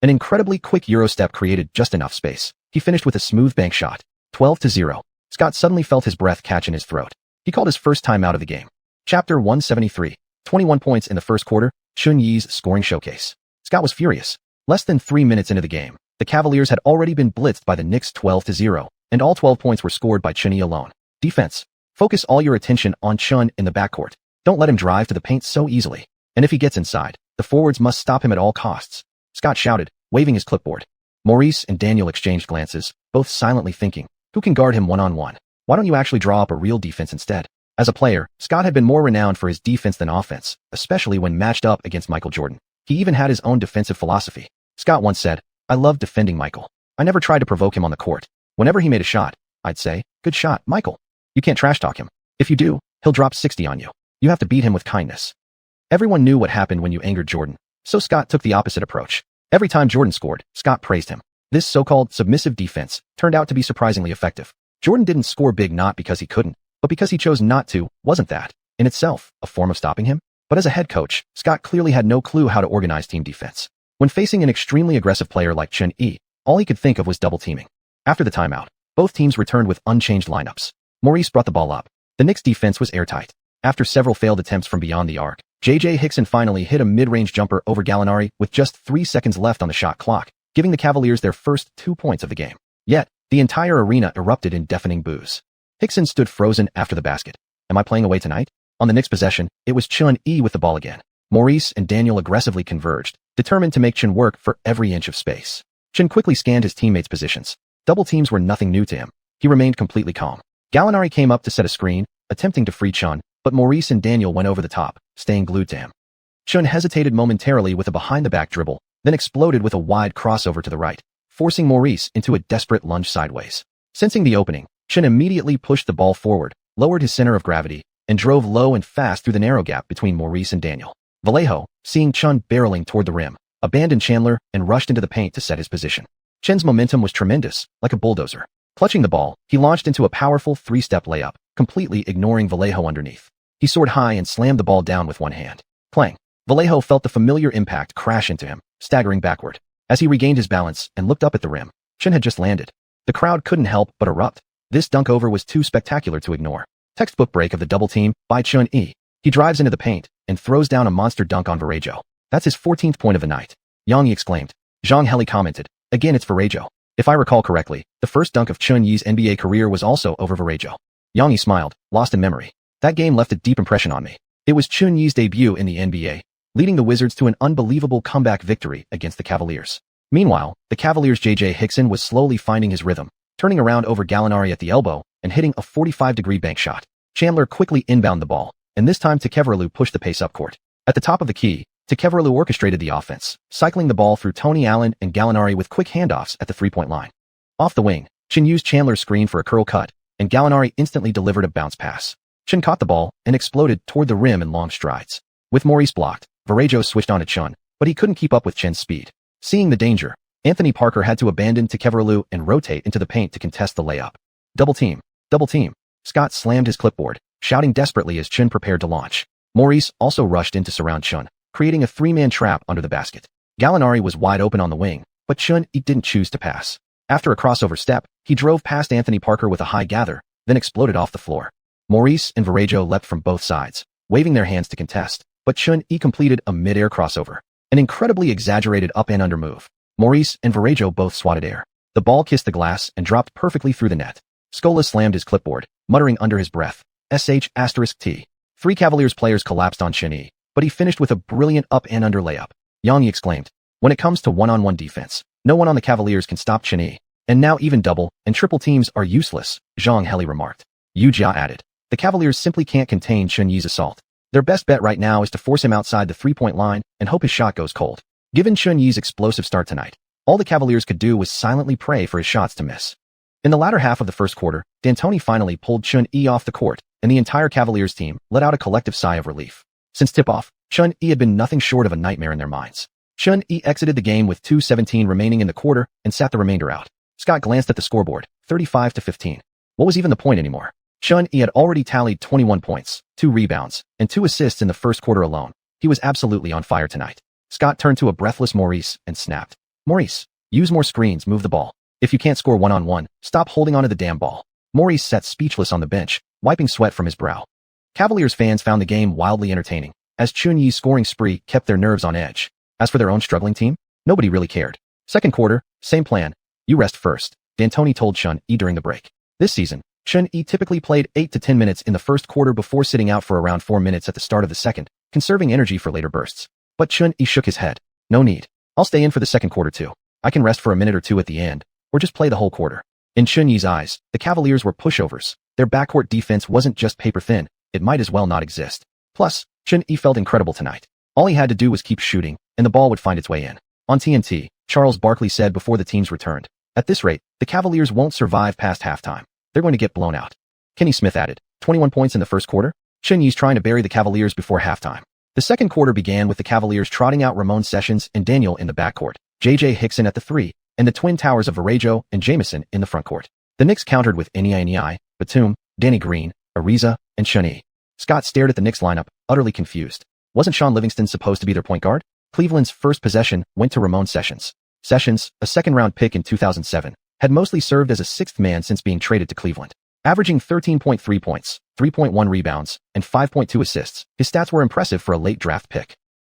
An incredibly quick Euro step created just enough space. He finished with a smooth bank shot. 12-0. Scott suddenly felt his breath catch in his throat. He called his first time out of the game. Chapter 173. 21 points in the first quarter, Chun-Yi's scoring showcase. Scott was furious. Less than 3 minutes into the game, the Cavaliers had already been blitzed by the Knicks 12-0, and all 12 points were scored by Chun-Yi alone. Defense. Focus all your attention on Chun in the backcourt. Don't let him drive to the paint so easily. And if he gets inside, the forwards must stop him at all costs. Scott shouted, waving his clipboard. Maurice and Daniel exchanged glances, both silently thinking, who can guard him one-on-one? Why don't you actually draw up a real defense instead? As a player, Scott had been more renowned for his defense than offense, especially when matched up against Michael Jordan. He even had his own defensive philosophy. Scott once said, I love defending Michael. I never tried to provoke him on the court. Whenever he made a shot, I'd say, good shot, Michael. You can't trash talk him. If you do, he'll drop 60 on you. You have to beat him with kindness. Everyone knew what happened when you angered Jordan, so Scott took the opposite approach. Every time Jordan scored, Scott praised him. This so-called submissive defense turned out to be surprisingly effective. Jordan didn't score big not because he couldn't, but because he chose not to. Wasn't that, in itself, a form of stopping him? But as a head coach, Scott clearly had no clue how to organize team defense. When facing an extremely aggressive player like Chun-Yi, all he could think of was double teaming. After the timeout, both teams returned with unchanged lineups. Maurice brought the ball up. The Knicks' defense was airtight. After several failed attempts from beyond the arc, J.J. Hickson finally hit a mid-range jumper over Gallinari with just 3 seconds left on the shot clock, giving the Cavaliers their first 2 points of the game. Yet, the entire arena erupted in deafening boos. Hickson stood frozen after the basket. Am I playing away tonight? On the Knicks' possession, it was Chun-Yi with the ball again. Maurice and Daniel aggressively converged, determined to make Chun work for every inch of space. Chun quickly scanned his teammates' positions. Double teams were nothing new to him. He remained completely calm. Gallinari came up to set a screen, attempting to free Chun, but Maurice and Daniel went over the top, staying glued to him. Chun hesitated momentarily with a behind-the-back dribble, then exploded with a wide crossover to the right, forcing Maurice into a desperate lunge sideways. Sensing the opening, Chun immediately pushed the ball forward, lowered his center of gravity, and drove low and fast through the narrow gap between Maurice and Daniel. Vallejo, seeing Chun barreling toward the rim, abandoned Chandler and rushed into the paint to set his position. Chun's momentum was tremendous, like a bulldozer. Clutching the ball, he launched into a powerful 3-step layup, completely ignoring Vallejo underneath. He soared high and slammed the ball down with one hand. Clang. Vallejo felt the familiar impact crash into him, staggering backward. As he regained his balance and looked up at the rim, Chun had just landed. The crowd couldn't help but erupt. This dunk over was too spectacular to ignore. Textbook break of the double team by Chun-Yi. He drives into the paint and throws down a monster dunk on Vallejo. That's his 14th point of the night. Yang exclaimed. Zhang Heli commented. Again, it's Vallejo. If I recall correctly, the first dunk of Chun-Yi's NBA career was also over Vallejo. Yang smiled, lost in memory. That game left a deep impression on me. It was Chun-Yi's debut in the NBA, leading the Wizards to an unbelievable comeback victory against the Cavaliers. Meanwhile, the Cavaliers' J.J. Hickson was slowly finding his rhythm, turning around over Gallinari at the elbow and hitting a 45-degree bank shot. Chandler quickly inbounded the ball, and this time Xiuxian pushed the pace up court. At the top of the key, Xiuxian orchestrated the offense, cycling the ball through Tony Allen and Gallinari with quick handoffs at the three-point line. Off the wing, Chun used Chandler's screen for a curl cut, and Gallinari instantly delivered a bounce pass. Chun caught the ball and exploded toward the rim in long strides. With Maurice blocked, Vallejo switched on to Chun, but he couldn't keep up with Chun's speed. Seeing the danger, Anthony Parker had to abandon Xiuxian and rotate into the paint to contest the layup. Double team. Scott slammed his clipboard, shouting desperately as Chun prepared to launch. Maurice also rushed in to surround Chun, creating a three-man trap under the basket. Gallinari was wide open on the wing, but Chun didn't choose to pass. After a crossover step, he drove past Anthony Parker with a high gather, then exploded off the floor. Maurice and Varejao leapt from both sides, waving their hands to contest, but Chun completed a mid-air crossover, an incredibly exaggerated up and under move. Maurice and Varejao both swatted air. The ball kissed the glass and dropped perfectly through the net. Scola slammed his clipboard, muttering under his breath, **T. Three Cavaliers players collapsed on Xian, but he finished with a brilliant up and under layup. Yang exclaimed. When it comes to one-on-one defense, no one on the Cavaliers can stop Xian, and now even double and triple teams are useless, Zhang Heli remarked. Yu Jia added. The Cavaliers simply can't contain Xian's assault. Their best bet right now is to force him outside the three-point line and hope his shot goes cold. Given Xian's explosive start tonight, all the Cavaliers could do was silently pray for his shots to miss. In the latter half of the first quarter, D'Antoni finally pulled Xian off the court, and the entire Cavaliers team let out a collective sigh of relief. Since tip-off, Xian had been nothing short of a nightmare in their minds. Xian exited the game with 2:17 remaining in the quarter and sat the remainder out. Scott glanced at the scoreboard, 35-15. What was even the point anymore? Xian had already tallied 21 points, 2 rebounds, and 2 assists in the first quarter alone. He was absolutely on fire tonight. Scott turned to a breathless Maurice and snapped. Maurice, use more screens, move the ball. If you can't score one-on-one, stop holding onto the damn ball. Maurice sat speechless on the bench, wiping sweat from his brow. Cavaliers fans found the game wildly entertaining, as Chunyi's scoring spree kept their nerves on edge. As for their own struggling team, nobody really cared. Second quarter, same plan. You rest first, D'Antoni told Xian during the break. This season, Xian typically played 8 to 10 minutes in the first quarter before sitting out for around 4 minutes at the start of the second, conserving energy for later bursts. But Xian shook his head. No need. I'll stay in for the second quarter too. I can rest for a minute or two at the end, or just play the whole quarter. In Chunyi's eyes, the Cavaliers were pushovers. Their backcourt defense wasn't just paper thin, it might as well not exist. Plus, Xian felt incredible tonight. All he had to do was keep shooting, and the ball would find its way in. On TNT, Charles Barkley said before the teams returned, at this rate, the Cavaliers won't survive past halftime. They're going to get blown out. Kenny Smith added, 21 points in the first quarter? Chunyi's trying to bury the Cavaliers before halftime. The second quarter began with the Cavaliers trotting out Ramon Sessions and Daniel in the backcourt, J.J. Hickson at the 3, and the twin towers of Varejao and Jamison in the frontcourt. The Knicks countered with Nei, Batum, Danny Green, Ariza, and Xian. Scott stared at the Knicks lineup, utterly confused. Wasn't Sean Livingston supposed to be their point guard? Cleveland's first possession went to Ramon Sessions. Sessions, a second-round pick in 2007, had mostly served as a sixth man since being traded to Cleveland. Averaging 13.3 points, 3.1 rebounds, and 5.2 assists, his stats were impressive for a late draft pick.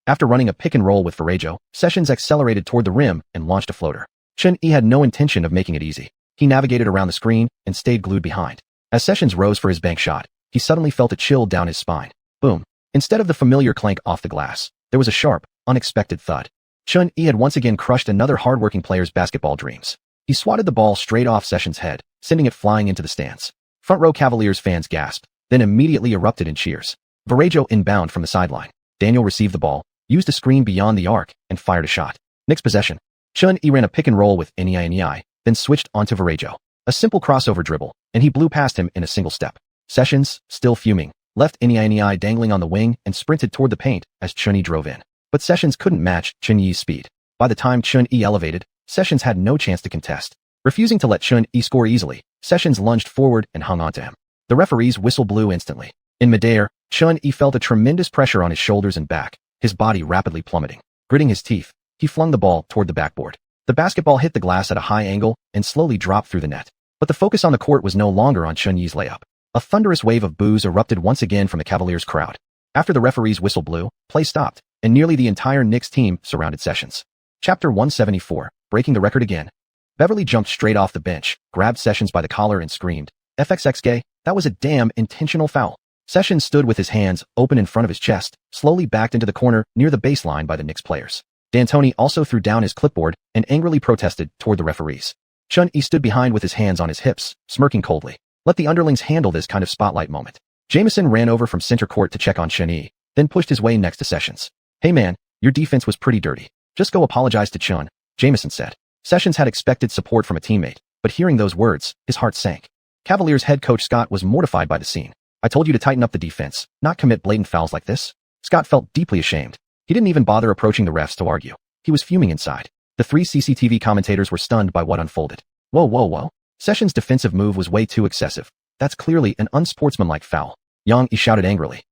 After running a pick-and-roll with Varejao, Sessions accelerated toward the rim and launched a floater. Xian had no intention of making it easy. He navigated around the screen and stayed glued behind. As Sessions rose for his bank shot, he suddenly felt a chill down his spine. Boom. Instead of the familiar clank off the glass, there was a sharp, unexpected thud. Xian had once again crushed another hardworking player's basketball dreams. He swatted the ball straight off Sessions' head, sending it flying into the stands. Front row Cavaliers fans gasped, then immediately erupted in cheers. Varejao inbound from the sideline. Daniel received the ball, used a screen beyond the arc, and fired a shot. Knicks possession. Xian ran a pick and roll with Nei, then switched onto Varejao. A simple crossover dribble, and he blew past him in a single step. Sessions, still fuming, left Nei dangling on the wing and sprinted toward the paint as Xian drove in. But Sessions couldn't match Xian's speed. By the time Xian elevated, Sessions had no chance to contest. Refusing to let Xian score easily, Sessions lunged forward and hung onto him. The referee's whistle blew instantly. In midair, Xian felt a tremendous pressure on his shoulders and back, his body rapidly plummeting. Gritting his teeth, he flung the ball toward the backboard. The basketball hit the glass at a high angle and slowly dropped through the net. But the focus on the court was no longer on Xian's layup. A thunderous wave of boos erupted once again from the Cavaliers crowd. After the referee's whistle blew, play stopped, and nearly the entire Knicks team surrounded Sessions. Chapter 174, breaking the record again. Beverly jumped straight off the bench, grabbed Sessions by the collar and screamed, "FXX gay, that was a damn intentional foul." Sessions stood with his hands open in front of his chest, slowly backed into the corner near the baseline by the Knicks players. D'Antoni also threw down his clipboard and angrily protested toward the referees. Xian stood behind with his hands on his hips, smirking coldly. Let the underlings handle this kind of spotlight moment. Jamison ran over from center court to check on Xian, then pushed his way next to Sessions. Hey man, your defense was pretty dirty. Just go apologize to Xian, Jamison said. Sessions had expected support from a teammate, but hearing those words, his heart sank. Cavaliers head coach Scott was mortified by the scene. I told you to tighten up the defense, not commit blatant fouls like this. Scott felt deeply ashamed. He didn't even bother approaching the refs to argue. He was fuming inside. The 3 CCTV commentators were stunned by what unfolded. Whoa. Sessions' defensive move was way too excessive. That's clearly an unsportsmanlike foul. Yang Yi shouted angrily.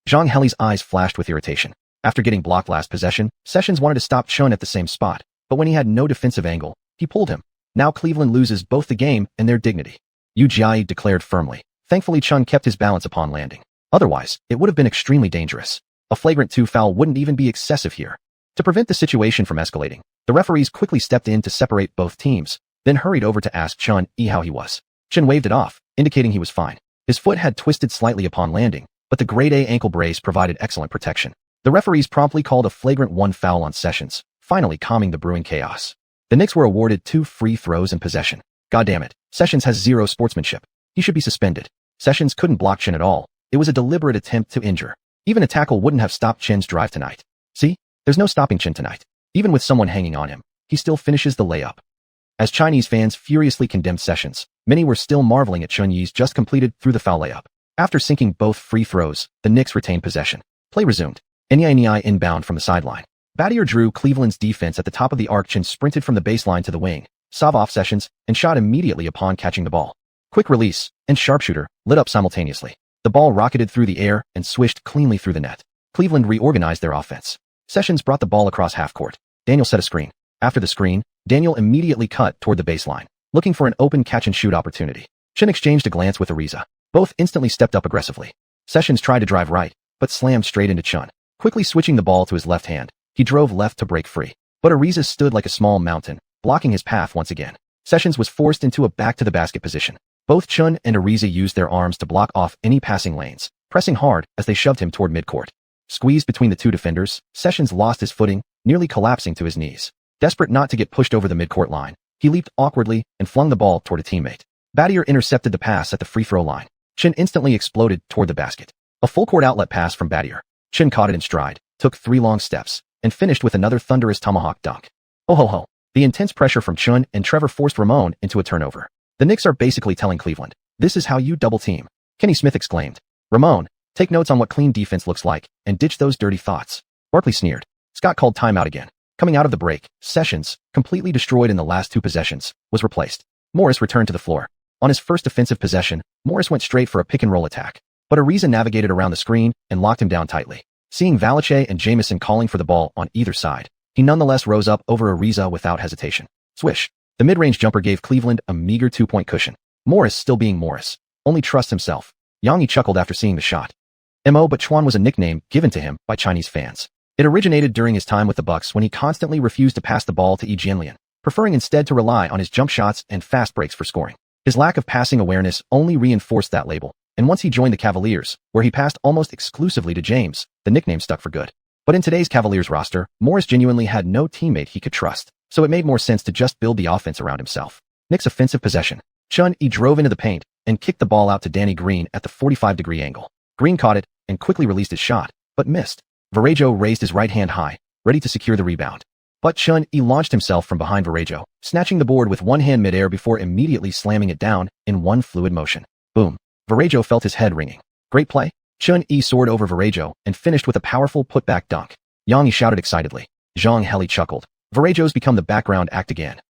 Zhang Heli's eyes flashed with irritation. After getting blocked last possession, Sessions wanted to stop Chun at the same spot, but when he had no defensive angle, he pulled him. Now Cleveland loses both the game and their dignity. Yu Jiayi declared firmly. Thankfully Chun kept his balance upon landing. Otherwise, it would have been extremely dangerous. A flagrant 2 foul wouldn't even be excessive here. To prevent the situation from escalating, the referees quickly stepped in to separate both teams, then hurried over to ask Chun Yi how he was. Chun waved it off, indicating he was fine. His foot had twisted slightly upon landing, but the grade A ankle brace provided excellent protection. The referees promptly called a flagrant 1 foul on Sessions, finally calming the brewing chaos. The Knicks were awarded 2 free throws in possession. God damn it, Sessions has zero sportsmanship. He should be suspended. Sessions couldn't block Chin at all. It was a deliberate attempt to injure. Even a tackle wouldn't have stopped Chin's drive tonight. See? There's no stopping Chin tonight. Even with someone hanging on him, he still finishes the layup. As Chinese fans furiously condemned Sessions, many were still marveling at Chun Yi's just completed through the foul layup. After sinking both free throws, the Knicks retained possession. Play resumed. Nyai inbound from the sideline. Battier drew Cleveland's defense at the top of the arc. Chin sprinted from the baseline to the wing, sov off Sessions, and shot immediately upon catching the ball. Quick release, and sharpshooter, lit up simultaneously. The ball rocketed through the air and swished cleanly through the net. Cleveland reorganized their offense. Sessions brought the ball across half court. Daniel set a screen. After the screen, Daniel immediately cut toward the baseline, looking for an open catch-and-shoot opportunity. Chin exchanged a glance with Ariza. Both instantly stepped up aggressively. Sessions tried to drive right, but slammed straight into Chun. Quickly switching the ball to his left hand, he drove left to break free. But Ariza stood like a small mountain, blocking his path once again. Sessions was forced into a back-to-the-basket position. Both Chun and Ariza used their arms to block off any passing lanes, pressing hard as they shoved him toward midcourt. Squeezed between the two defenders, Sessions lost his footing, nearly collapsing to his knees. Desperate not to get pushed over the midcourt line, he leaped awkwardly and flung the ball toward a teammate. Battier intercepted the pass at the free throw line. Chin instantly exploded toward the basket. A full-court outlet pass from Battier. Chin caught it in stride, took 3 long steps, and finished with another thunderous tomahawk dunk. Oh ho ho. The intense pressure from Chun and Trevor forced Ramon into a turnover. The Knicks are basically telling Cleveland, this is how you double team. Kenny Smith exclaimed. Ramon, take notes on what clean defense looks like, and ditch those dirty thoughts. Barkley sneered. Scott called timeout again. Coming out of the break, Sessions, completely destroyed in the last 2 possessions, was replaced. Morris returned to the floor. On his first offensive possession, Morris went straight for a pick-and-roll attack. But Ariza navigated around the screen and locked him down tightly. Seeing Valache and Jamison calling for the ball on either side, he nonetheless rose up over Ariza without hesitation. Swish. The mid-range jumper gave Cleveland a meager 2-point cushion. Morris still being Morris. Only trusts himself. Yang Yi chuckled after seeing the shot. Mo but Xuan was a nickname given to him by Chinese fans. It originated during his time with the Bucks when he constantly refused to pass the ball to Jianlian, preferring instead to rely on his jump shots and fast breaks for scoring. His lack of passing awareness only reinforced that label, and once he joined the Cavaliers, where he passed almost exclusively to James, the nickname stuck for good. But in today's Cavaliers roster, Morris genuinely had no teammate he could trust, so it made more sense to just build the offense around himself. Knicks offensive possession. Chun Yi drove into the paint and kicked the ball out to Danny Green at the 45-degree angle. Green caught it and quickly released his shot, but missed. Varejao raised his right hand high, ready to secure the rebound. But Chun Yi launched himself from behind Varejao, snatching the board with one hand midair before immediately slamming it down in one fluid motion. Boom. Varejao felt his head ringing. Great play. Chun Yi soared over Varejao and finished with a powerful putback dunk. Yang Yi shouted excitedly. Zhang Heli chuckled. Varejao's become the background act again.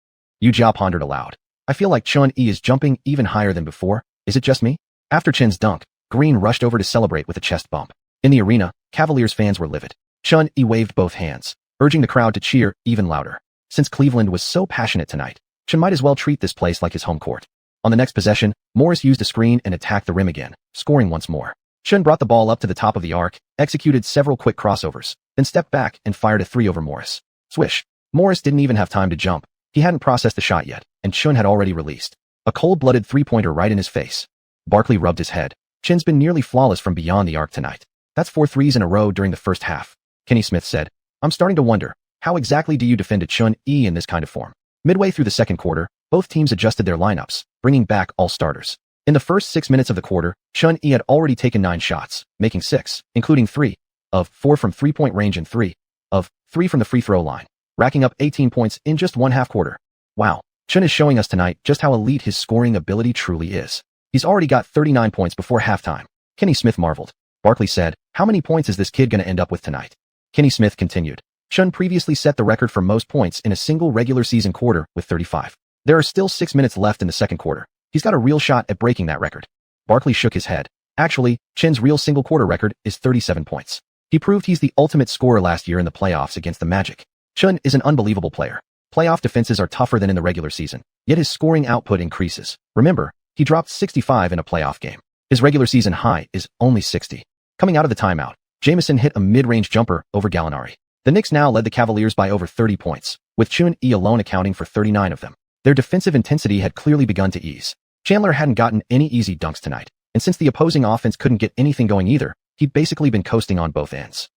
Yu Jia pondered aloud. I feel like Chun Yi is jumping even higher than before. Is it just me? After Chin's dunk, Green rushed over to celebrate with a chest bump. In the arena, Cavaliers fans were livid. Chun Yi waved both hands, urging the crowd to cheer even louder. Since Cleveland was so passionate tonight, Chun might as well treat this place like his home court. On the next possession, Morris used a screen and attacked the rim again, scoring once more. Chun brought the ball up to the top of the arc, executed several quick crossovers, then stepped back and fired a 3 over Morris. Swish. Morris didn't even have time to jump. He hadn't processed the shot yet, and Chun had already released a cold-blooded 3-pointer right in his face. Barkley rubbed his head. Chin's been nearly flawless from beyond the arc tonight. That's 4 threes in a row during the first half. Kenny Smith said. I'm starting to wonder, how exactly do you defend a Chun Yi in this kind of form? Midway through the second quarter, both teams adjusted their lineups, bringing back all starters. In the first 6 minutes of the quarter, Chun Yi had already taken 9 shots, making 6, including 3 of 4 from 3-point range and 3 of 3 from the free throw line, racking up 18 points in just one half quarter. Wow, Chun is showing us tonight just how elite his scoring ability truly is. He's already got 39 points before halftime. Kenny Smith marveled. Barkley said, how many points is this kid going to end up with tonight? Kenny Smith continued. Chun previously set the record for most points in a single regular season quarter with 35. There are still 6 minutes left in the second quarter. He's got a real shot at breaking that record. Barkley shook his head. Actually, Chen's real single-quarter record is 37 points. He proved he's the ultimate scorer last year in the playoffs against the Magic. Chen is an unbelievable player. Playoff defenses are tougher than in the regular season, yet his scoring output increases. Remember, he dropped 65 in a playoff game. His regular season high is only 60. Coming out of the timeout, Jamison hit a mid-range jumper over Gallinari. The Knicks now led the Cavaliers by over 30 points, with Xuanhuan alone accounting for 39 of them. Their defensive intensity had clearly begun to ease. Chandler hadn't gotten any easy dunks tonight, and since the opposing offense couldn't get anything going either, he'd basically been coasting on both ends.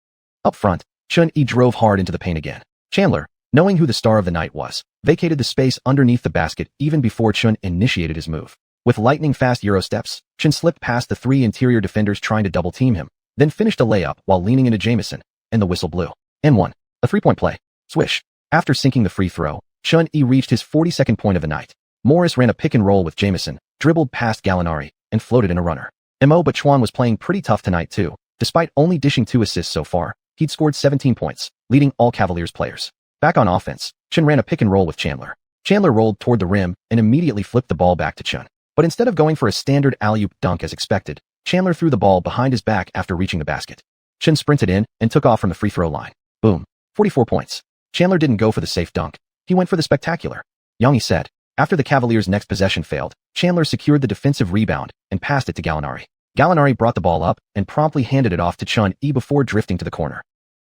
Up front, Xuanhuan drove hard into the paint again. Chandler, knowing who the star of the night was, vacated the space underneath the basket even before Chun initiated his move. With lightning-fast Euro steps, Chun slipped past the three interior defenders trying to double-team him, then finished a layup while leaning into Jamison, and the whistle blew. N1. A three-point play. Swish. After sinking the free throw, Chun-E reached his 42nd point of the night. Morris ran a pick-and-roll with Jamison, dribbled past Gallinari, and floated in a runner. But Xuan was playing pretty tough tonight too. Despite only dishing 2 assists so far, he'd scored 17 points, leading all Cavaliers players. Back on offense, Chun ran a pick-and-roll with Chandler. Chandler rolled toward the rim and immediately flipped the ball back to Chun. But instead of going for a standard alley-oop dunk as expected, Chandler threw the ball behind his back after reaching the basket. Chun sprinted in and took off from the free throw line. Boom. 44 points. Chandler didn't go for the safe dunk. He went for the spectacular. Xianxia said. After the Cavaliers' next possession failed, Chandler secured the defensive rebound and passed it to Gallinari. Gallinari brought the ball up and promptly handed it off to Chun-E before drifting to the corner.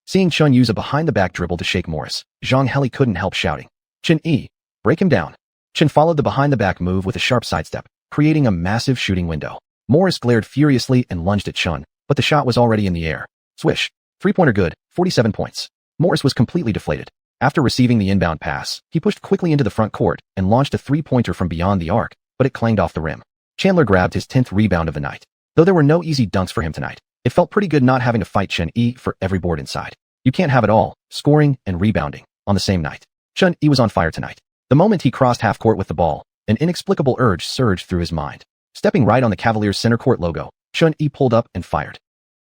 Seeing Chun use a behind-the-back dribble to shake Morris, Zhang couldn't help shouting, Chun-E, break him down. Chun followed the behind-the-back move with a sharp sidestep, creating a massive shooting window. Morris glared furiously and lunged at Chun, but the shot was already in the air. Swish. Three-pointer good, 47 points. Morris was completely deflated. After receiving the inbound pass, he pushed quickly into the front court and launched a three-pointer from beyond the arc, but it clanged off the rim. Chandler grabbed his 10th rebound of the night. Though there were no easy dunks for him tonight, it felt pretty good not having to fight Chun-E for every board inside. You can't have it all, scoring and rebounding, on the same night. Chun-E was on fire tonight. The moment he crossed half-court with the ball, an inexplicable urge surged through his mind. Stepping right on the Cavaliers' center court logo, Chun-E pulled up and fired.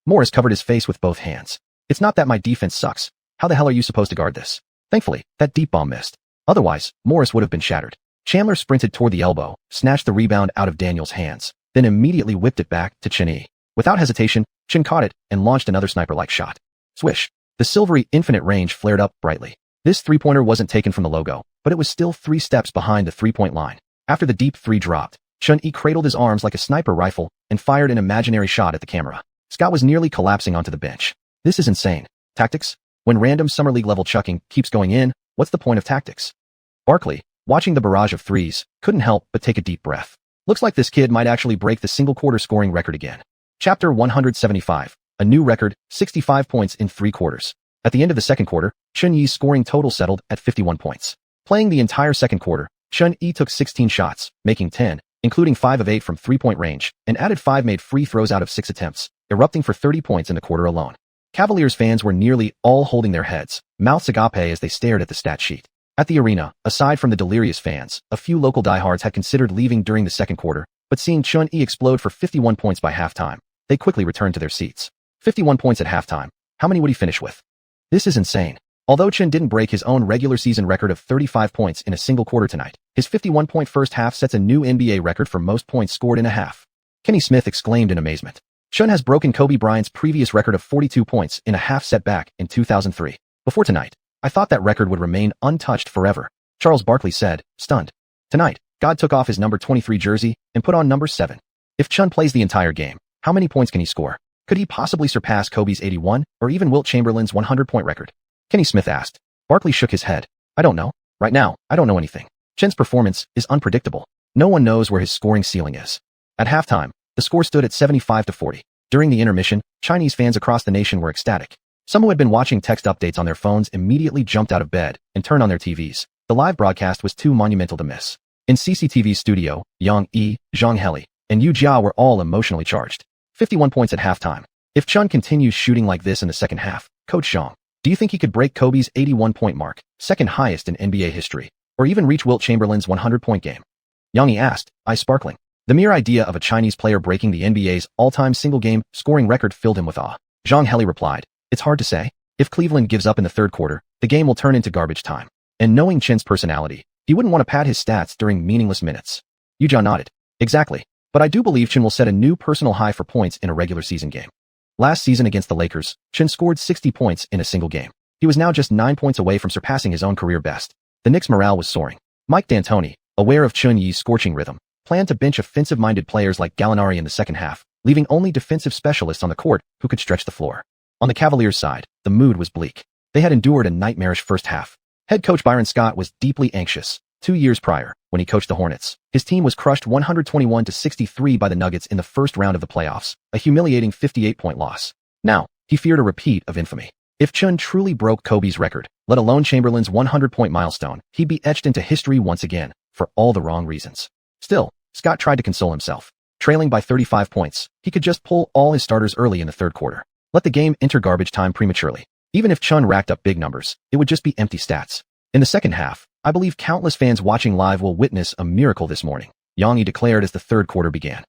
Morris covered his face with both hands. It's not that my defense sucks. How the hell are you supposed to guard this? Thankfully, that deep bomb missed. Otherwise, Morris would have been shattered. Chandler sprinted toward the elbow, snatched the rebound out of Daniel's hands, then immediately whipped it back to Chun-E. Without hesitation, Chun caught it and launched another sniper-like shot. Swish. The silvery infinite range flared up brightly. This three-pointer wasn't taken from the logo, but it was still 3 steps behind the three-point line. After the deep three dropped, Chun-E cradled his arms like a sniper rifle and fired an imaginary shot at the camera. Scott was nearly collapsing onto the bench. This is insane. Tactics? When random summer league level chucking keeps going in, what's the point of tactics? Barkley, watching the barrage of threes, couldn't help but take a deep breath. Looks like this kid might actually break the single-quarter scoring record again. Chapter 175. A new record, 65 points in 3 quarters. At the end of the second quarter, Chun-Yi's scoring total settled at 51 points. Playing the entire second quarter, Chun-Yi took 16 shots, making 10, including 5 of 8 from three-point range, and added 5 made free throws out of 6 attempts, erupting for 30 points in the quarter alone. Cavaliers fans were nearly all holding their heads, mouths agape as they stared at the stat sheet. At the arena, aside from the delirious fans, a few local diehards had considered leaving during the second quarter, but seeing Chun-Yi explode for 51 points by halftime, they quickly returned to their seats. 51 points at halftime. How many would he finish with? This is insane. Although Chun didn't break his own regular season record of 35 points in a single quarter tonight, his 51-point first half sets a new NBA record for most points scored in a half. Kenny Smith exclaimed in amazement. Chun has broken Kobe Bryant's previous record of 42 points in a half set back in 2003. Before tonight, I thought that record would remain untouched forever. Charles Barkley said, stunned. Tonight, God took off his number 23 jersey and put on number 7. If Chun plays the entire game, how many points can he score? Could he possibly surpass Kobe's 81 or even Wilt Chamberlain's 100-point record? Kenny Smith asked. Barkley shook his head. I don't know. Right now, I don't know anything. Chun's performance is unpredictable. No one knows where his scoring ceiling is. At halftime, the score stood at 75-40. During the intermission, Chinese fans across the nation were ecstatic. Some who had been watching text updates on their phones immediately jumped out of bed and turned on their TVs. The live broadcast was too monumental to miss. In CCTV's studio, Yang Yi, Zhang and Yu Jia were all emotionally charged. 51 points at halftime. If Chun continues shooting like this in the second half, Coach Zhang, do you think he could break Kobe's 81-point mark, second highest in NBA history, or even reach Wilt Chamberlain's 100-point game? Yang Yi asked, eyes sparkling. The mere idea of a Chinese player breaking the NBA's all-time single-game scoring record filled him with awe. Zhang replied, it's hard to say. If Cleveland gives up in the third quarter, the game will turn into garbage time. And knowing Chen's personality, he wouldn't want to pad his stats during meaningless minutes. Yu Jia nodded. Exactly. But I do believe Chen will set a new personal high for points in a regular season game. Last season against the Lakers, Chen scored 60 points in a single game. He was now just 9 points away from surpassing his own career best. The Knicks' morale was soaring. Mike D'Antoni, aware of Chun Yi's scorching rhythm, planned to bench offensive-minded players like Gallinari in the second half, leaving only defensive specialists on the court who could stretch the floor. On the Cavaliers' side, the mood was bleak. They had endured a nightmarish first half. Head coach Byron Scott was deeply anxious. 2 years prior, when he coached the Hornets, his team was crushed 121-63 by the Nuggets in the first round of the playoffs, a humiliating 58-point loss. Now, he feared a repeat of infamy. If Chun truly broke Kobe's record, let alone Chamberlain's 100-point milestone, he'd be etched into history once again, for all the wrong reasons. Still, Scott tried to console himself. Trailing by 35 points, he could just pull all his starters early in the third quarter. Let the game enter garbage time prematurely. Even if Chun racked up big numbers, it would just be empty stats. In the second half, I believe countless fans watching live will witness a miracle this morning, Xianxia declared as the third quarter began.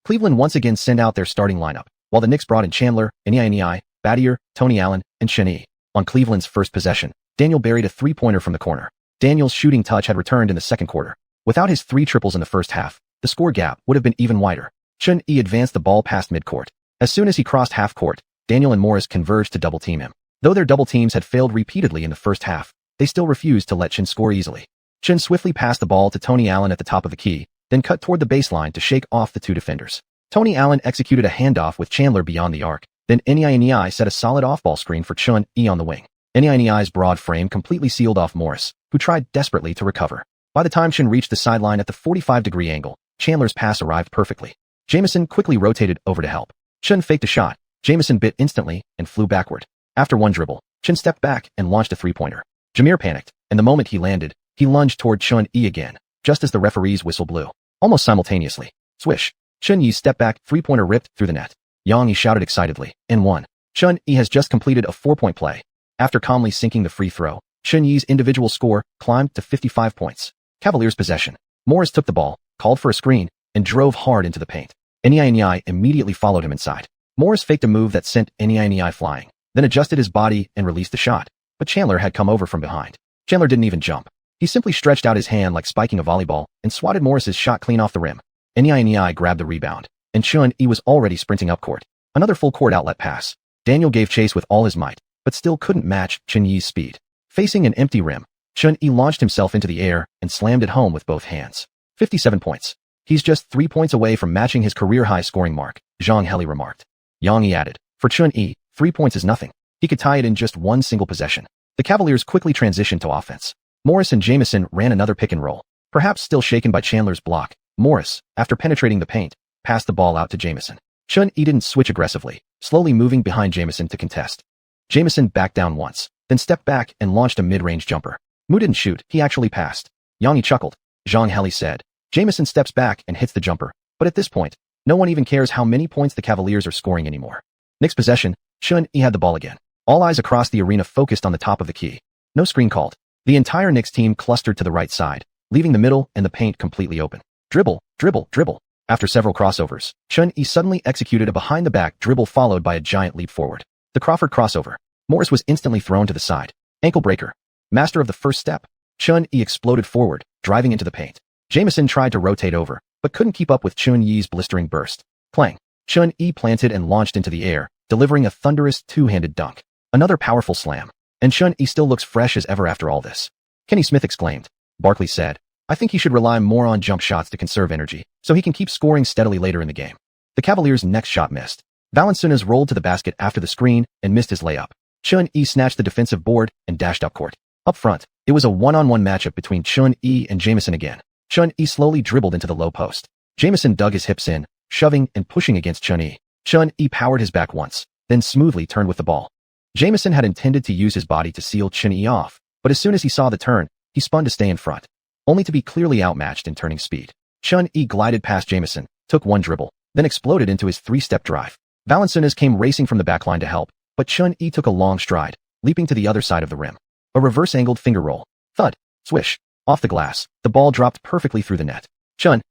Cleveland once again sent out their starting lineup, while the Knicks brought in Chandler, Niai, Battier, Tony Allen, and Chen. On Cleveland's first possession, Daniel buried a three-pointer from the corner. Daniel's shooting touch had returned in the second quarter. Without his 3 triples in the first half, the score gap would have been even wider. Chen advanced the ball past midcourt. As soon as he crossed half court, Daniel and Morris converged to double-team him. Though their double teams had failed repeatedly in the first half, they still refused to let Chen score easily. Chen swiftly passed the ball to Tony Allen at the top of the key, then cut toward the baseline to shake off the 2 defenders. Tony Allen executed a handoff with Chandler beyond the arc. Then Niai set a solid off-ball screen for Chun on the wing. Niai's broad frame completely sealed off Morris, who tried desperately to recover. By the time Chen reached the sideline at the 45-degree angle, Chandler's pass arrived perfectly. Jamison quickly rotated over to help. Chen faked a shot. Jamison bit instantly and flew backward. After one dribble, Chen stepped back and launched a three-pointer. Jameer panicked, and the moment he landed, he lunged toward Chun again, just as the referee's whistle blew. Almost simultaneously. Swish. Chun Yi's step-back three-pointer ripped through the net. Xianxia shouted excitedly, N1. Chun has just completed a 4-point play. After calmly sinking the free throw, Chun Yi's individual score climbed to 55 points. Cavaliers possession. Morris took the ball, called for a screen, and drove hard into the paint. Niai immediately followed him inside. Morris faked a move that sent Niai flying, then adjusted his body and released the shot. But Chandler had come over from behind. Chandler didn't even jump. He simply stretched out his hand like spiking a volleyball and swatted Morris's shot clean off the rim. Niai grabbed the rebound, and Chun was already sprinting up court. Another full-court outlet pass. Daniel gave chase with all his might, but still couldn't match Chun Yi's speed. Facing an empty rim, Chun launched himself into the air and slammed it home with both hands. 57 points. He's just 3 points away from matching his career-high scoring mark, Zhang Heli remarked. Xianxia added, for Chun 3 points is nothing. He could tie it in just one single possession. The Cavaliers quickly transitioned to offense. Morris and Jamison ran another pick and roll. Perhaps still shaken by Chandler's block, Morris, after penetrating the paint, passed the ball out to Jamison. Chun didn't switch aggressively, slowly moving behind Jamison to contest. Jamison backed down once, then stepped back and launched a mid-range jumper. Mu didn't shoot, he actually passed. Xianxia chuckled. Zhang Heli said. Jamison steps back and hits the jumper, but at this point, no one even cares how many points the Cavaliers are scoring anymore. Knicks possession, Chun had the ball again. All eyes across the arena focused on the top of the key. No screen called. The entire Knicks team clustered to the right side, leaving the middle and the paint completely open. Dribble, dribble, dribble. After several crossovers, Chun suddenly executed a behind-the-back dribble followed by a giant leap forward. The Crawford crossover. Morris was instantly thrown to the side. Ankle breaker. Master of the first step. Chun exploded forward, driving into the paint. Jamison tried to rotate over, but couldn't keep up with Chun Yi's blistering burst. Clang. Chun planted and launched into the air, delivering a thunderous two-handed dunk. Another powerful slam. And Chun still looks fresh as ever after all this. Kenny Smith exclaimed. Barkley said, I think he should rely more on jump shots to conserve energy, so he can keep scoring steadily later in the game. The Cavaliers' next shot missed. Valanciunas rolled to the basket after the screen and missed his layup. Chun snatched the defensive board and dashed up court. Up front, it was a one-on-one matchup between Chun and Jamison again. Chun slowly dribbled into the low post. Jamison dug his hips in, shoving and pushing against Chun. Chun powered his back once, then smoothly turned with the ball. Jamison had intended to use his body to seal Chun off, but as soon as he saw the turn, he spun to stay in front, only to be clearly outmatched in turning speed. Chun glided past Jamison, took one dribble, then exploded into his three-step drive. Valanciunas came racing from the backline to help, but Chun took a long stride, leaping to the other side of the rim. A reverse-angled finger roll. Thud. Swish. Off the glass, the ball dropped perfectly through the net. Chun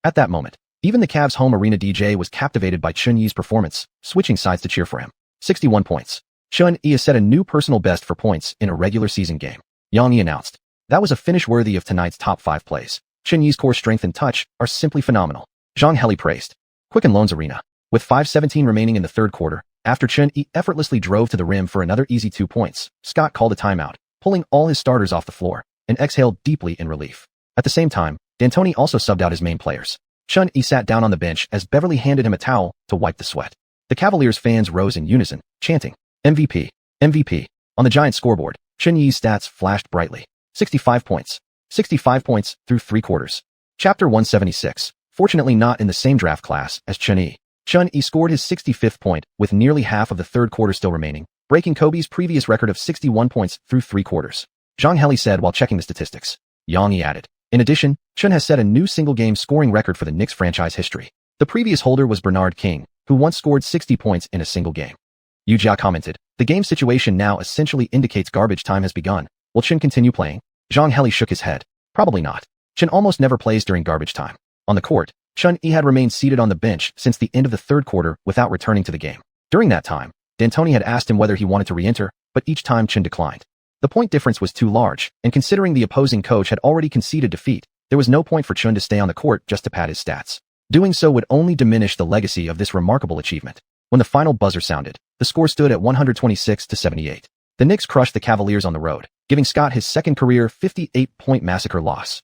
At that moment, even the Cavs' home arena DJ was captivated by Chun performance, switching sides to cheer for him. 61 points. Chun has set a new personal best for points in a regular season game. Xianxia announced. That was a finish worthy of tonight's top 5 plays. Chun core strength and touch are simply phenomenal. Zhang Heli praised. Quicken Loans Arena. With 5:17 remaining in the third quarter, after Chen Yi effortlessly drove to the rim for another easy 2 points, Scott called a timeout, pulling all his starters off the floor, and exhaled deeply in relief. At the same time, D'Antoni also subbed out his main players. Chen Yi sat down on the bench as Beverly handed him a towel to wipe the sweat. The Cavaliers fans rose in unison, chanting, MVP, MVP. On the giant scoreboard, Chen Yi's stats flashed brightly. 65 points. 65 points through 3 quarters. Chapter 176. Fortunately not in the same draft class as Chen Yi. Chen Yi scored his 65th point with nearly half of the third quarter still remaining, breaking Kobe's previous record of 61 points through 3 quarters. Zhang Heli said while checking the statistics. Yang Yi added. In addition, Chen has set a new single-game scoring record for the Knicks franchise history. The previous holder was Bernard King, who once scored 60 points in a single game. Xiuxian commented, the game situation now essentially indicates garbage time has begun. Will Chen continue playing? Zhang Heli shook his head. Probably not. Chen almost never plays during garbage time. On the court, Chen Yi had remained seated on the bench since the end of the third quarter without returning to the game. During that time, D'Antoni had asked him whether he wanted to re-enter, but each time Chen declined. The point difference was too large, and considering the opposing coach had already conceded defeat, there was no point for Chen to stay on the court just to pad his stats. Doing so would only diminish the legacy of this remarkable achievement. When the final buzzer sounded, the score stood at 126-78. The Knicks crushed the Cavaliers on the road, giving Scott his second career 58-point massacre loss.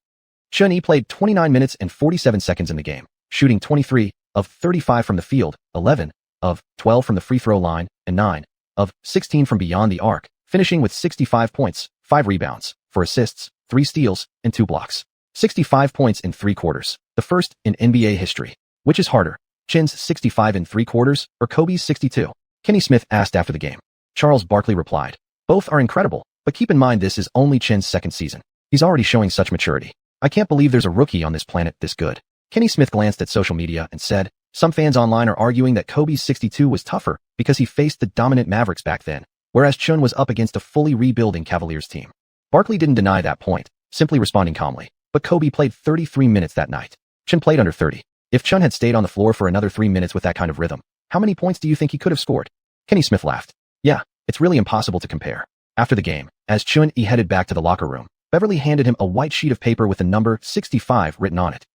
Chen Yi played 29 minutes and 47 seconds in the game, shooting 23 of 35 from the field, 11 of 12 from the free throw line, and 9 of 16 from beyond the arc, finishing with 65 points, 5 rebounds, 4 assists, 3 steals, and 2 blocks. 65 points in 3 quarters, the first in NBA history. Which is harder, Chen's 65 in 3 quarters or Kobe's 62? Kenny Smith asked after the game. Charles Barkley replied, both are incredible, but keep in mind this is only Chen's second season. He's already showing such maturity. I can't believe there's a rookie on this planet this good. Kenny Smith glanced at social media and said, some fans online are arguing that Kobe's 62 was tougher because he faced the dominant Mavericks back then, whereas Chen was up against a fully rebuilding Cavaliers team. Barkley didn't deny that point, simply responding calmly. But Kobe played 33 minutes that night. Chen played under 30. If Chen had stayed on the floor for another 3 minutes with that kind of rhythm, how many points do you think he could have scored? Kenny Smith laughed. Yeah, it's really impossible to compare. After the game, as Chen Yi headed back to the locker room, Beverly handed him a white sheet of paper with the number 65 written on it.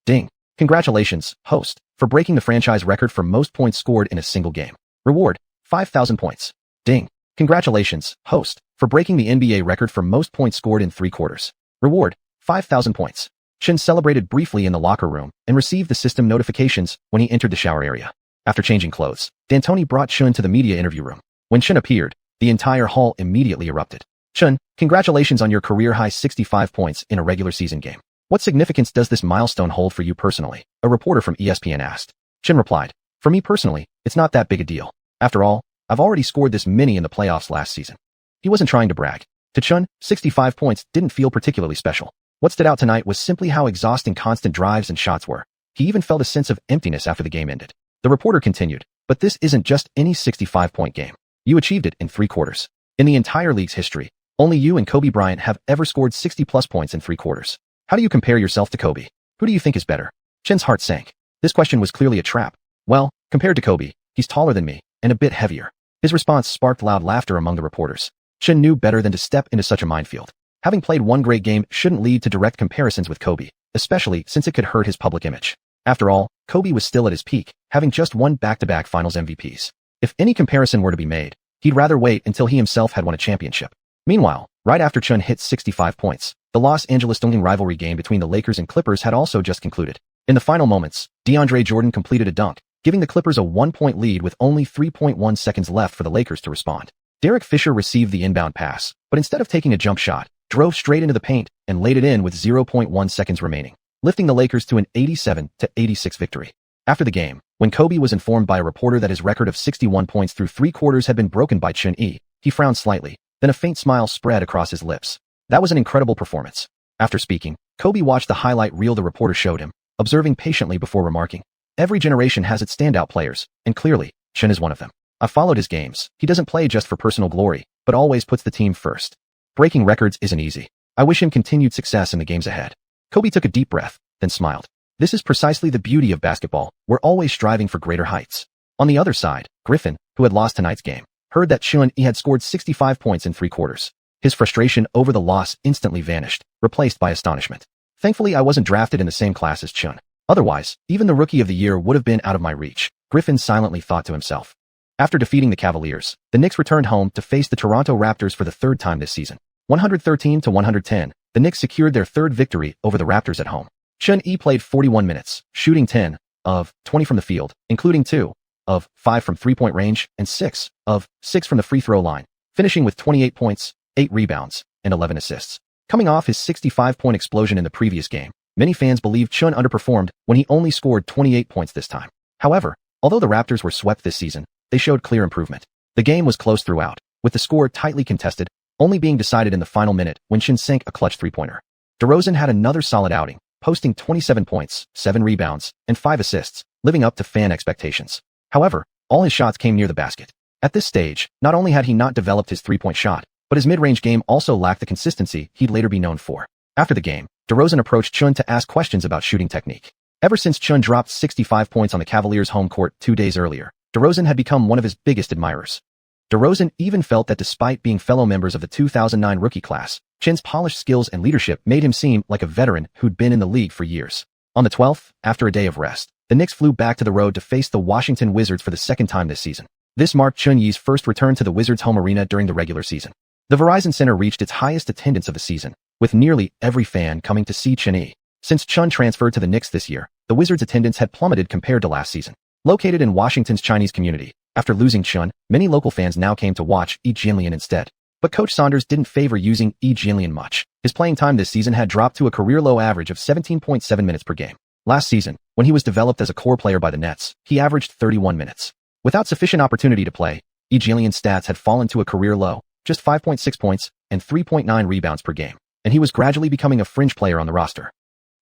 Ding. Congratulations, host, for breaking the franchise record for most points scored in a single game. Reward, 5,000 points. Ding. Congratulations, host, for breaking the NBA record for most points scored in 3 quarters. Reward, 5,000 points. Chen celebrated briefly in the locker room and received the system notifications when he entered the shower area. After changing clothes, D'Antoni brought Chen to the media interview room. When Chen appeared, the entire hall immediately erupted. Chen, congratulations on your career-high 65 points in a regular season game. What significance does this milestone hold for you personally? A reporter from ESPN asked. Chen replied, for me personally, it's not that big a deal. After all, I've already scored this many in the playoffs last season. He wasn't trying to brag. To Chen, 65 points didn't feel particularly special. What stood out tonight was simply how exhausting constant drives and shots were. He even felt a sense of emptiness after the game ended. The reporter continued, but this isn't just any 65-point game. You achieved it in 3 quarters. In the entire league's history, only you and Kobe Bryant have ever scored 60-plus points in 3 quarters. How do you compare yourself to Kobe? Who do you think is better? Chen's heart sank. This question was clearly a trap. Well, compared to Kobe, he's taller than me, and a bit heavier. His response sparked loud laughter among the reporters. Chen knew better than to step into such a minefield. Having played one great game shouldn't lead to direct comparisons with Kobe, especially since it could hurt his public image. After all, Kobe was still at his peak, having just won back-to-back finals MVPs. If any comparison were to be made, he'd rather wait until he himself had won a championship. Meanwhile, right after Chen hit 65 points, the Los Angeles dunking rivalry game between the Lakers and Clippers had also just concluded. In the final moments, DeAndre Jordan completed a dunk, giving the Clippers a 1-point lead with only 3.1 seconds left for the Lakers to respond. Derek Fisher received the inbound pass, but instead of taking a jump shot, drove straight into the paint and laid it in with 0.1 seconds remaining, lifting the Lakers to an 87-86 victory. After the game, when Kobe was informed by a reporter that his record of 61 points through 3 quarters had been broken by Chen Yi, he frowned slightly, then a faint smile spread across his lips. That was an incredible performance. After speaking, Kobe watched the highlight reel the reporter showed him, observing patiently before remarking, every generation has its standout players, and clearly, Chen is one of them. I've followed his games. He doesn't play just for personal glory, but always puts the team first. Breaking records isn't easy. I wish him continued success in the games ahead. Kobe took a deep breath, then smiled. This is precisely the beauty of basketball. We're always striving for greater heights. On the other side, Griffin, who had lost tonight's game, heard that Xiuxian had scored 65 points in 3 quarters. His frustration over the loss instantly vanished, replaced by astonishment. Thankfully, I wasn't drafted in the same class as Xiuxian. Otherwise, even the Rookie of the Year would have been out of my reach, Griffin silently thought to himself. After defeating the Cavaliers, the Knicks returned home to face the Toronto Raptors for the third time this season. 113-110, the Knicks secured their third victory over the Raptors at home. Xuanhuan played 41 minutes, shooting 10 of 20 from the field, including 2 of 5 from three-point range and 6 of 6 from the free throw line, finishing with 28 points, 8 rebounds, and 11 assists. Coming off his 65-point explosion in the previous game, many fans believed Xuan underperformed when he only scored 28 points this time. However, although the Raptors were swept this season, they showed clear improvement. The game was close throughout, with the score tightly contested, only being decided in the final minute when Xuan sank a clutch three-pointer. DeRozan had another solid outing, posting 27 points, 7 rebounds, and 5 assists, living up to fan expectations. However, all his shots came near the basket. At this stage, not only had he not developed his three-point shot, but his mid-range game also lacked the consistency he'd later be known for. After the game, DeRozan approached Xuan to ask questions about shooting technique. Ever since Xuan dropped 65 points on the Cavaliers' home court 2 days earlier, DeRozan had become one of his biggest admirers. DeRozan even felt that despite being fellow members of the 2009 rookie class, Xuan's polished skills and leadership made him seem like a veteran who'd been in the league for years. On the 12th, after a day of rest, the Knicks flew back to the road to face the Washington Wizards for the second time this season. This marked Xuanhuan's first return to the Wizards' home arena during the regular season. The Verizon Center reached its highest attendance of the season, with nearly every fan coming to see Xuanhuan. Since Xuan transferred to the Knicks this year, the Wizards' attendance had plummeted compared to last season. Located in Washington's Chinese community, after losing Xuan, many local fans now came to watch xiuxian instead. But Coach Saunders didn't favor using xiuxian much. His playing time this season had dropped to a career-low average of 17.7 minutes per game. Last season, when he was developed as a core player by the Nets, he averaged 31 minutes. Without sufficient opportunity to play, xiuxian's stats had fallen to a career low, just 5.6 points and 3.9 rebounds per game, and he was gradually becoming a fringe player on the roster.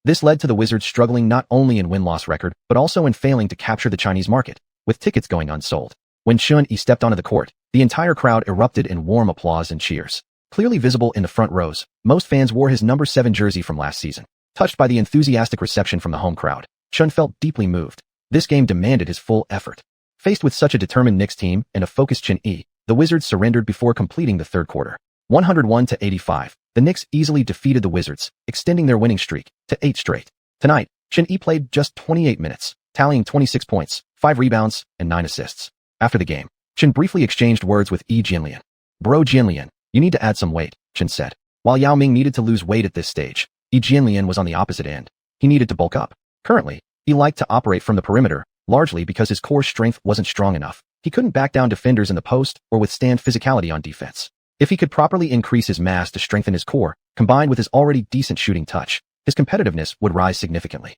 This led to the Wizards struggling not only in win-loss record, but also in failing to capture the Chinese market, with tickets going unsold. When Xuanhuan stepped onto the court, the entire crowd erupted in warm applause and cheers. Clearly visible in the front rows, most fans wore his number 7 jersey from last season. Touched by the enthusiastic reception from the home crowd, Xuan felt deeply moved. This game demanded his full effort. Faced with such a determined Knicks team and a focused Xuanhuan, the Wizards surrendered before completing the third quarter. 101-85, the Knicks easily defeated the Wizards, extending their winning streak to 8 straight. Tonight, Xuanhuan played just 28 minutes, tallying 26 points, 5 rebounds, and 9 assists. After the game, Xuan briefly exchanged words with xiuxian. Bro Xianlian, you need to add some weight, Xuan said. While Yao Ming needed to lose weight at this stage, xiuxian was on the opposite end. He needed to bulk up. Currently, he liked to operate from the perimeter, largely because his core strength wasn't strong enough. He couldn't back down defenders in the post or withstand physicality on defense. If he could properly increase his mass to strengthen his core, combined with his already decent shooting touch, his competitiveness would rise significantly.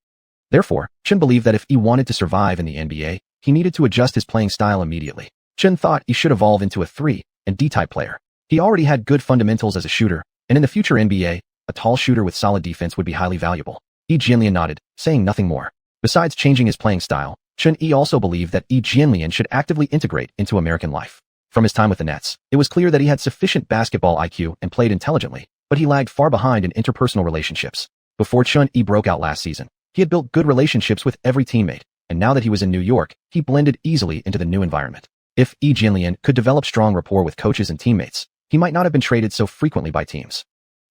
Therefore, Xuan believed that if he wanted to survive in the NBA, he needed to adjust his playing style immediately. Xuan thought he should evolve into a 3 and D-type player. He already had good fundamentals as a shooter, and in the future NBA, a tall shooter with solid defense would be highly valuable. Xianlian nodded, saying nothing more. Besides changing his playing style, Xuanhuan also believed that Xianlian should actively integrate into American life. From his time with the Nets, it was clear that he had sufficient basketball IQ and played intelligently, but he lagged far behind in interpersonal relationships. Before Xuanhuan broke out last season, he had built good relationships with every teammate, and now that he was in New York, he blended easily into the new environment. If Xianlian could develop strong rapport with coaches and teammates, he might not have been traded so frequently by teams.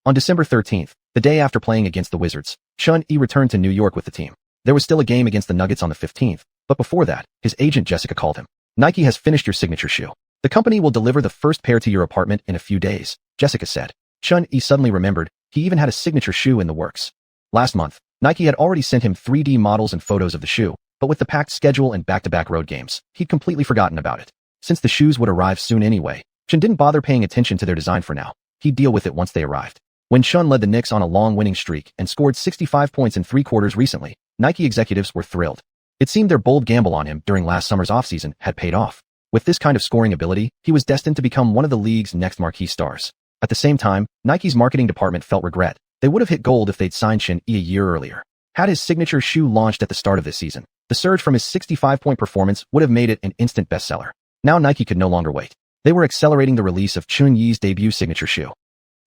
On December 13th, the day after playing against the Wizards, Xuanhuan returned to New York with the team. There was still a game against the Nuggets on the 15th, but before that, his agent Jessica called him. Nike has finished your signature shoe. The company will deliver the first pair to your apartment in a few days, Jessica said. Xuanhuan suddenly remembered he even had a signature shoe in the works. Last month, Nike had already sent him 3D models and photos of the shoe, but with the packed schedule and back-to-back road games, he'd completely forgotten about it. Since the shoes would arrive soon anyway, Xuan didn't bother paying attention to their design for now. He'd deal with it once they arrived. When Xuan led the Knicks on a long winning streak and scored 65 points in 3 quarters recently, Nike executives were thrilled. It seemed their bold gamble on him during last summer's offseason had paid off. With this kind of scoring ability, he was destined to become one of the league's next marquee stars. At the same time, Nike's marketing department felt regret. They would have hit gold if they'd signed Xuanhuan a year earlier. Had his signature shoe launched at the start of this season, the surge from his 65-point performance would have made it an instant bestseller. Now Nike could no longer wait. They were accelerating the release of Xuanhuan's debut signature shoe.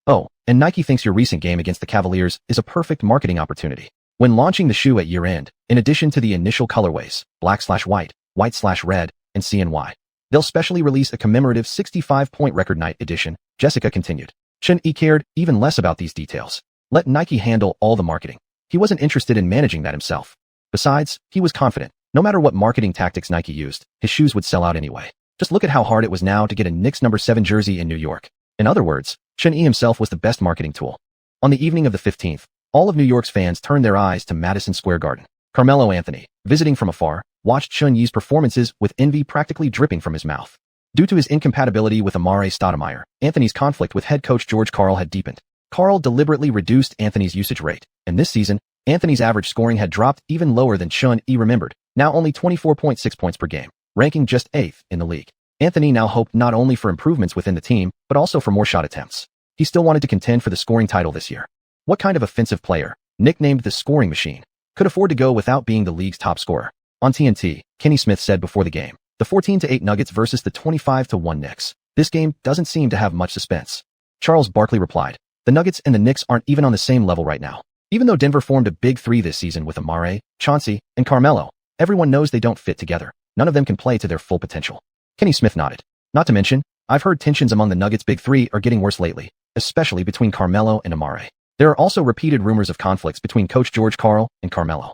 Oh, and Nike thinks your recent game against the Cavaliers is a perfect marketing opportunity. When launching the shoe at year-end, in addition to the initial colorways, black/white, white/red, and CNY, they'll specially release a commemorative 65-point record night edition, Jessica continued. Xuanhuan cared even less about these details. Let Nike handle all the marketing. He wasn't interested in managing that himself. Besides, he was confident. No matter what marketing tactics Nike used, his shoes would sell out anyway. Just look at how hard it was now to get a Knicks number 7 jersey in New York. In other words, Xianxia himself was the best marketing tool. On the evening of the 15th, all of New York's fans turned their eyes to Madison Square Garden. Carmelo Anthony, visiting from afar, watched Xianxia's performances with envy practically dripping from his mouth. Due to his incompatibility with Amar'e Stoudemire, Anthony's conflict with head coach George Karl had deepened. Karl deliberately reduced Anthony's usage rate, and this season, Anthony's average scoring had dropped even lower than Xianxia remembered, now only 24.6 points per game, ranking just 8th in the league. Anthony now hoped not only for improvements within the team, but also for more shot attempts. He still wanted to contend for the scoring title this year. What kind of offensive player, nicknamed the scoring machine, could afford to go without being the league's top scorer? On TNT, Kenny Smith said before the game, the 14-8 Nuggets versus the 25-1 Knicks. This game doesn't seem to have much suspense. Charles Barkley replied, the Nuggets and the Knicks aren't even on the same level right now. Even though Denver formed a big three this season with Amar'e, Chauncey, and Carmelo, everyone knows they don't fit together. None of them can play to their full potential. Kenny Smith nodded. Not to mention, I've heard tensions among the Nuggets' big three are getting worse lately, especially between Carmelo and Amar'e. There are also repeated rumors of conflicts between coach George Karl and Carmelo.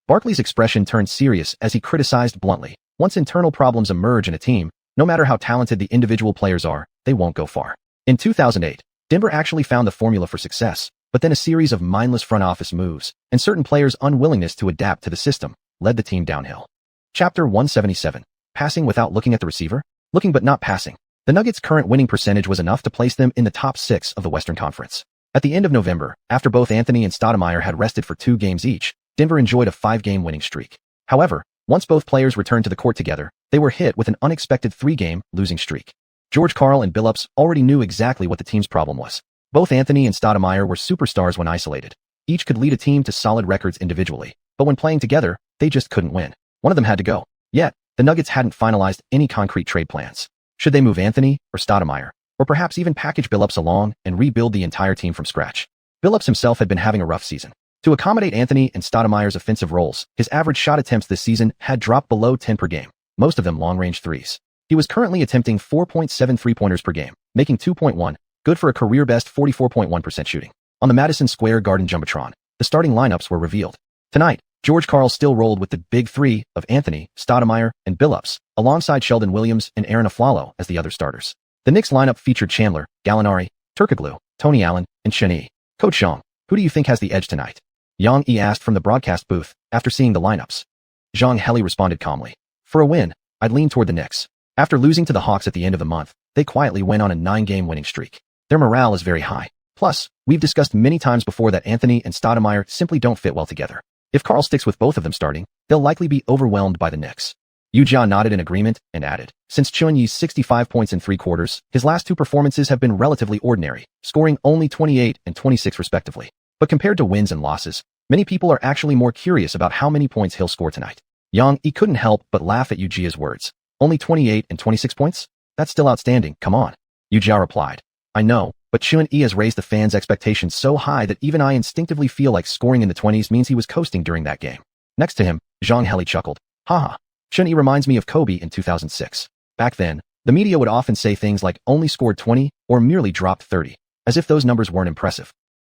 Barkley's expression turned serious as he criticized bluntly, once internal problems emerge in a team, no matter how talented the individual players are, they won't go far. In 2008, Denver actually found the formula for success, but then a series of mindless front office moves and certain players' unwillingness to adapt to the system led the team downhill. Chapter 177. Passing without looking at the receiver? Looking but not passing. The Nuggets' current winning percentage was enough to place them in the top 6 of the Western Conference. At the end of November, after both Anthony and Stoudemire had rested for 2 games each, Denver enjoyed a 5-game winning streak. However, once both players returned to the court together, they were hit with an unexpected 3-game losing streak. George Karl and Billups already knew exactly what the team's problem was. Both Anthony and Stoudemire were superstars when isolated. Each could lead a team to solid records individually, but when playing together, they just couldn't win. One of them had to go. Yet, the Nuggets hadn't finalized any concrete trade plans. Should they move Anthony or Stoudemire, or perhaps even package Billups along and rebuild the entire team from scratch? Billups himself had been having a rough season. To accommodate Anthony and Stoudemire's offensive roles, his average shot attempts this season had dropped below 10 per game, most of them long-range threes. He was currently attempting 4.7 three-pointers per game, making 2.1, good for a career-best 44.1% shooting. On the Madison Square Garden Jumbotron, the starting lineups were revealed. Tonight, George Karl still rolled with the big three of Anthony, Stoudemire, and Billups, alongside Sheldon Williams and Aaron Aflalo as the other starters. The Knicks lineup featured Chandler, Gallinari, Turkoglu, Tony Allen, and Xianxia. Coach Zhang, who do you think has the edge tonight? Yang Yi asked from the broadcast booth after seeing the lineups. Zhang Heli responded calmly. For a win, I'd lean toward the Knicks. After losing to the Hawks at the end of the month, they quietly went on a 9-game winning streak. Their morale is very high. Plus, we've discussed many times before that Anthony and Stoudemire simply don't fit well together. If Karl sticks with both of them starting, they'll likely be overwhelmed by the Knicks. Xiuxian nodded in agreement and added, since Xianxia's 65 points in 3 quarters, his last 2 performances have been relatively ordinary, scoring only 28 and 26 respectively. But compared to wins and losses, many people are actually more curious about how many points he'll score tonight. Yang Yi couldn't help but laugh at Xiuxia's words. Only 28 and 26 points? That's still outstanding, come on. Xiuxia replied. I know, but Xianxia has raised the fans' expectations so high that even I instinctively feel like scoring in the 20s means he was coasting during that game. Next to him, Zhang Heli chuckled. Haha. Xianxia reminds me of Kobe in 2006. Back then, the media would often say things like only scored 20 or merely dropped 30, as if those numbers weren't impressive.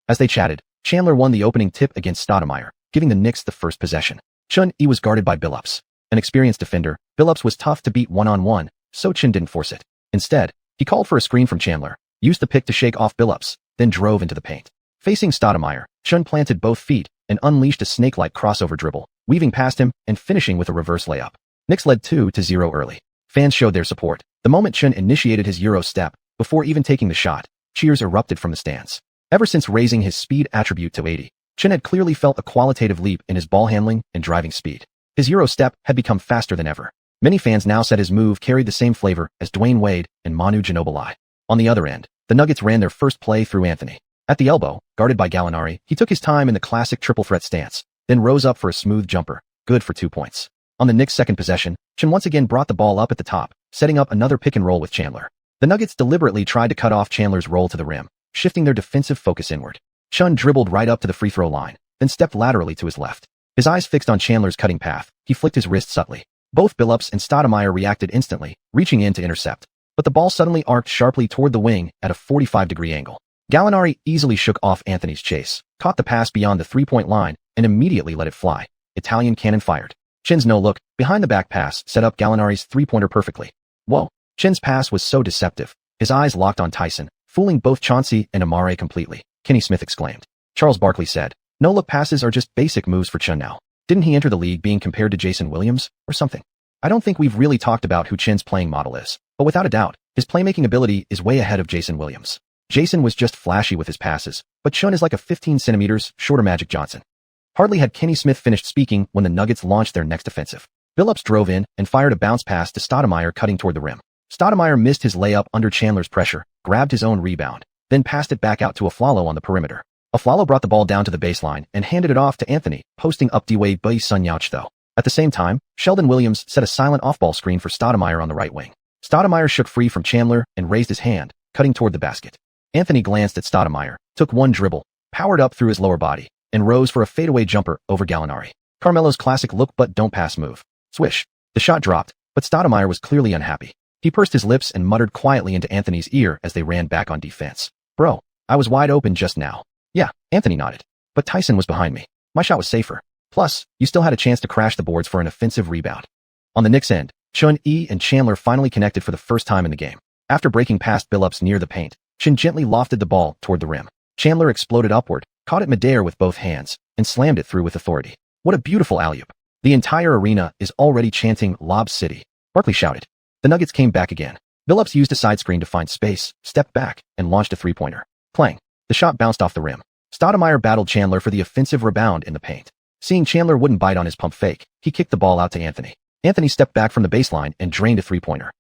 As they chatted, Chandler won the opening tip against Stoudemire, giving the Knicks the first possession. Xianxia was guarded by Billups. An experienced defender, Billups was tough to beat one-on-one, so Chen didn't force it. Instead, he called for a screen from Chandler, used the pick to shake off Billups, then drove into the paint. Facing Stoudemire, Chen planted both feet and unleashed a snake-like crossover dribble, weaving past him and finishing with a reverse layup. Knicks led 2-0 early. Fans showed their support. The moment Chen initiated his Euro step, before even taking the shot, cheers erupted from the stands. Ever since raising his speed attribute to 80, Chen had clearly felt a qualitative leap in his ball handling and driving speed. His Euro step had become faster than ever. Many fans now said his move carried the same flavor as Dwayne Wade and Manu Ginobili. On the other end, the Nuggets ran their first play through Anthony. At the elbow, guarded by Gallinari, he took his time in the classic triple threat stance, then rose up for a smooth jumper, good for 2 points. On the Knicks' second possession, Chen once again brought the ball up at the top, setting up another pick and roll with Chandler. The Nuggets deliberately tried to cut off Chandler's roll to the rim, shifting their defensive focus inward. Chen dribbled right up to the free throw line, then stepped laterally to his left. His eyes fixed on Chandler's cutting path, he flicked his wrist subtly. Both Billups and Stoudemire reacted instantly, reaching in to intercept. But the ball suddenly arced sharply toward the wing at a 45-degree angle. Gallinari easily shook off Anthony's chase, caught the pass beyond the 3-point line, and immediately let it fly. Italian cannon fired. Chin's no-look, behind-the-back pass set up Gallinari's three-pointer perfectly. Whoa. Chin's pass was so deceptive. His eyes locked on Tyson, fooling both Chauncey and Amare completely. Kenny Smith exclaimed. Charles Barkley said, "No-look passes are just basic moves for Chin now. Didn't he enter the league being compared to Jason Williams, or something?" I don't think we've really talked about who Chin's playing model is, but without a doubt, his playmaking ability is way ahead of Jason Williams. Jason was just flashy with his passes, but Chun is like a 15 centimeters shorter Magic Johnson. Hardly had Kenny Smith finished speaking when the Nuggets launched their next offensive. Billups drove in and fired a bounce pass to Stoudemire cutting toward the rim. Stoudemire missed his layup under Chandler's pressure, grabbed his own rebound, then passed it back out to Afflalo on the perimeter. Afflalo brought the ball down to the baseline and handed it off to Anthony, posting up D-Way by xiuxian though. At the same time, Sheldon Williams set a silent off-ball screen for Stoudemire on the right wing. Stoudemire shook free from Chandler and raised his hand, cutting toward the basket. Anthony glanced at Stoudemire, took one dribble, powered up through his lower body, and rose for a fadeaway jumper over Gallinari. Carmelo's classic look but don't pass move. Swish. The shot dropped, but Stoudemire was clearly unhappy. He pursed his lips and muttered quietly into Anthony's ear as they ran back on defense. "Bro, I was wide open just now." "Yeah," Anthony nodded. "But Tyson was behind me. My shot was safer. Plus, you still had a chance to crash the boards for an offensive rebound." On the Knicks end, Chun-E and Chandler finally connected for the first time in the game. After breaking past Billups near the paint, Chin gently lofted the ball toward the rim. Chandler exploded upward, caught it midair with both hands, and slammed it through with authority. What a beautiful alley-oop. The entire arena is already chanting Lob City. Barkley shouted. The Nuggets came back again. Billups used a side screen to find space, stepped back, and launched a three-pointer. Clang. The shot bounced off the rim. Stoudemire battled Chandler for the offensive rebound in the paint. Seeing Chandler wouldn't bite on his pump fake, he kicked the ball out to Anthony. Anthony stepped back from the baseline and drained a three-pointer.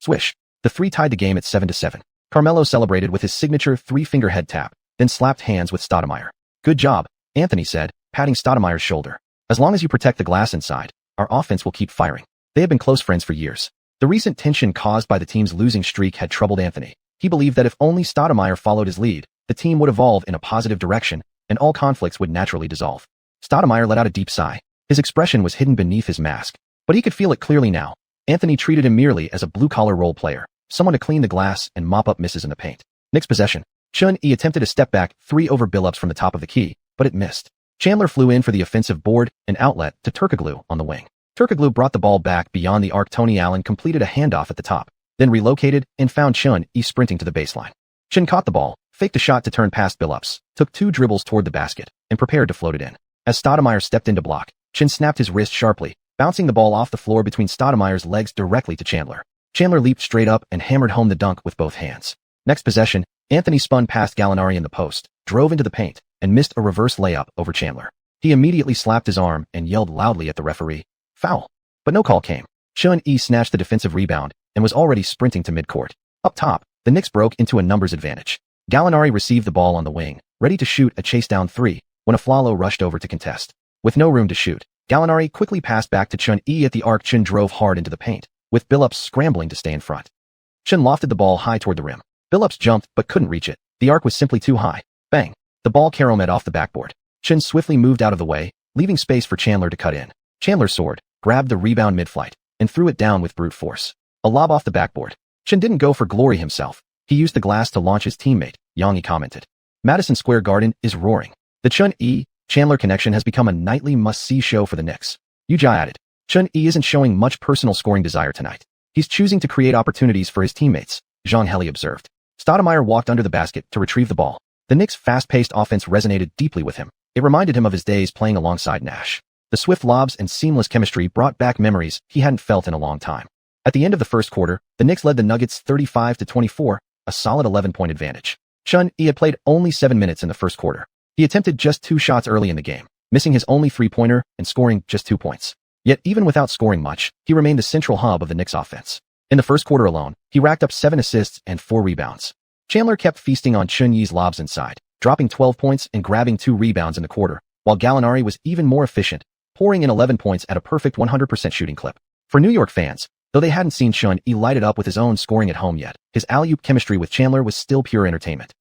Swish. The three tied the game at 7-7. Carmelo celebrated with his signature three-finger head tap, then slapped hands with Stoudemire. "Good job," Anthony said, patting Stoudemire's shoulder. "As long as you protect the glass inside, our offense will keep firing." They had been close friends for years. The recent tension caused by the team's losing streak had troubled Anthony. He believed that if only Stoudemire followed his lead, the team would evolve in a positive direction, and all conflicts would naturally dissolve. Stoudemire let out a deep sigh. His expression was hidden beneath his mask, but he could feel it clearly now. Anthony treated him merely as a blue-collar role player, someone to clean the glass and mop up misses in the paint. Knicks possession. Chun-E attempted a step-back three over Billups from the top of the key, but it missed. Chandler flew in for the offensive board and outlet to Turkoglu on the wing. Turkoglu brought the ball back beyond the arc. Tony Allen completed a handoff at the top, then relocated and found Chun-E sprinting to the baseline. Chun caught the ball, faked a shot to turn past Billups, took two dribbles toward the basket, and prepared to float it in. As Stoudemire stepped in to block, Chin snapped his wrist sharply, bouncing the ball off the floor between Stoudemire's legs directly to Chandler. Chandler leaped straight up and hammered home the dunk with both hands. Next possession, Anthony spun past Gallinari in the post, drove into the paint, and missed a reverse layup over Chandler. He immediately slapped his arm and yelled loudly at the referee, "Foul." But no call came. Chun-E snatched the defensive rebound and was already sprinting to midcourt. Up top, the Knicks broke into a numbers advantage. Gallinari received the ball on the wing, ready to shoot a chase-down three, when Afflalo rushed over to contest. With no room to shoot, Gallinari quickly passed back to Chun-E at the arc. Chun drove hard into the paint, with Billups scrambling to stay in front. Chun lofted the ball high toward the rim. Billups jumped but couldn't reach it. The arc was simply too high. Bang! The ball caromed off the backboard. Chun swiftly moved out of the way, leaving space for Chandler to cut in. Chandler soared, grabbed the rebound mid-flight, and threw it down with brute force. A lob off the backboard. Chun didn't go for glory himself. He used the glass to launch his teammate, Yang commented. Madison Square Garden is roaring. The Chun-E Chandler connection has become a nightly must-see show for the Knicks. Yuji added. Chun-E isn't showing much personal scoring desire tonight. He's choosing to create opportunities for his teammates, Zhang Heli observed. Stoudemire walked under the basket to retrieve the ball. The Knicks' fast-paced offense resonated deeply with him. It reminded him of his days playing alongside Nash. The swift lobs and seamless chemistry brought back memories he hadn't felt in a long time. At the end of the first quarter, the Knicks led the Nuggets 35-24, a solid 11-point advantage. Chun-E had played only 7 minutes in the first quarter. He attempted just 2 shots early in the game, missing his only three-pointer and scoring just 2 points. Yet even without scoring much, he remained the central hub of the Knicks offense. In the first quarter alone, he racked up 7 assists and 4 rebounds. Chandler kept feasting on Chun-Yi's lobs inside, dropping 12 points and grabbing 2 rebounds in the quarter, while Gallinari was even more efficient, pouring in 11 points at a perfect 100% shooting clip. For New York fans, though they hadn't seen Chun-E light it up with his own scoring at home yet, his alley-oop chemistry with Chandler was still pure entertainment.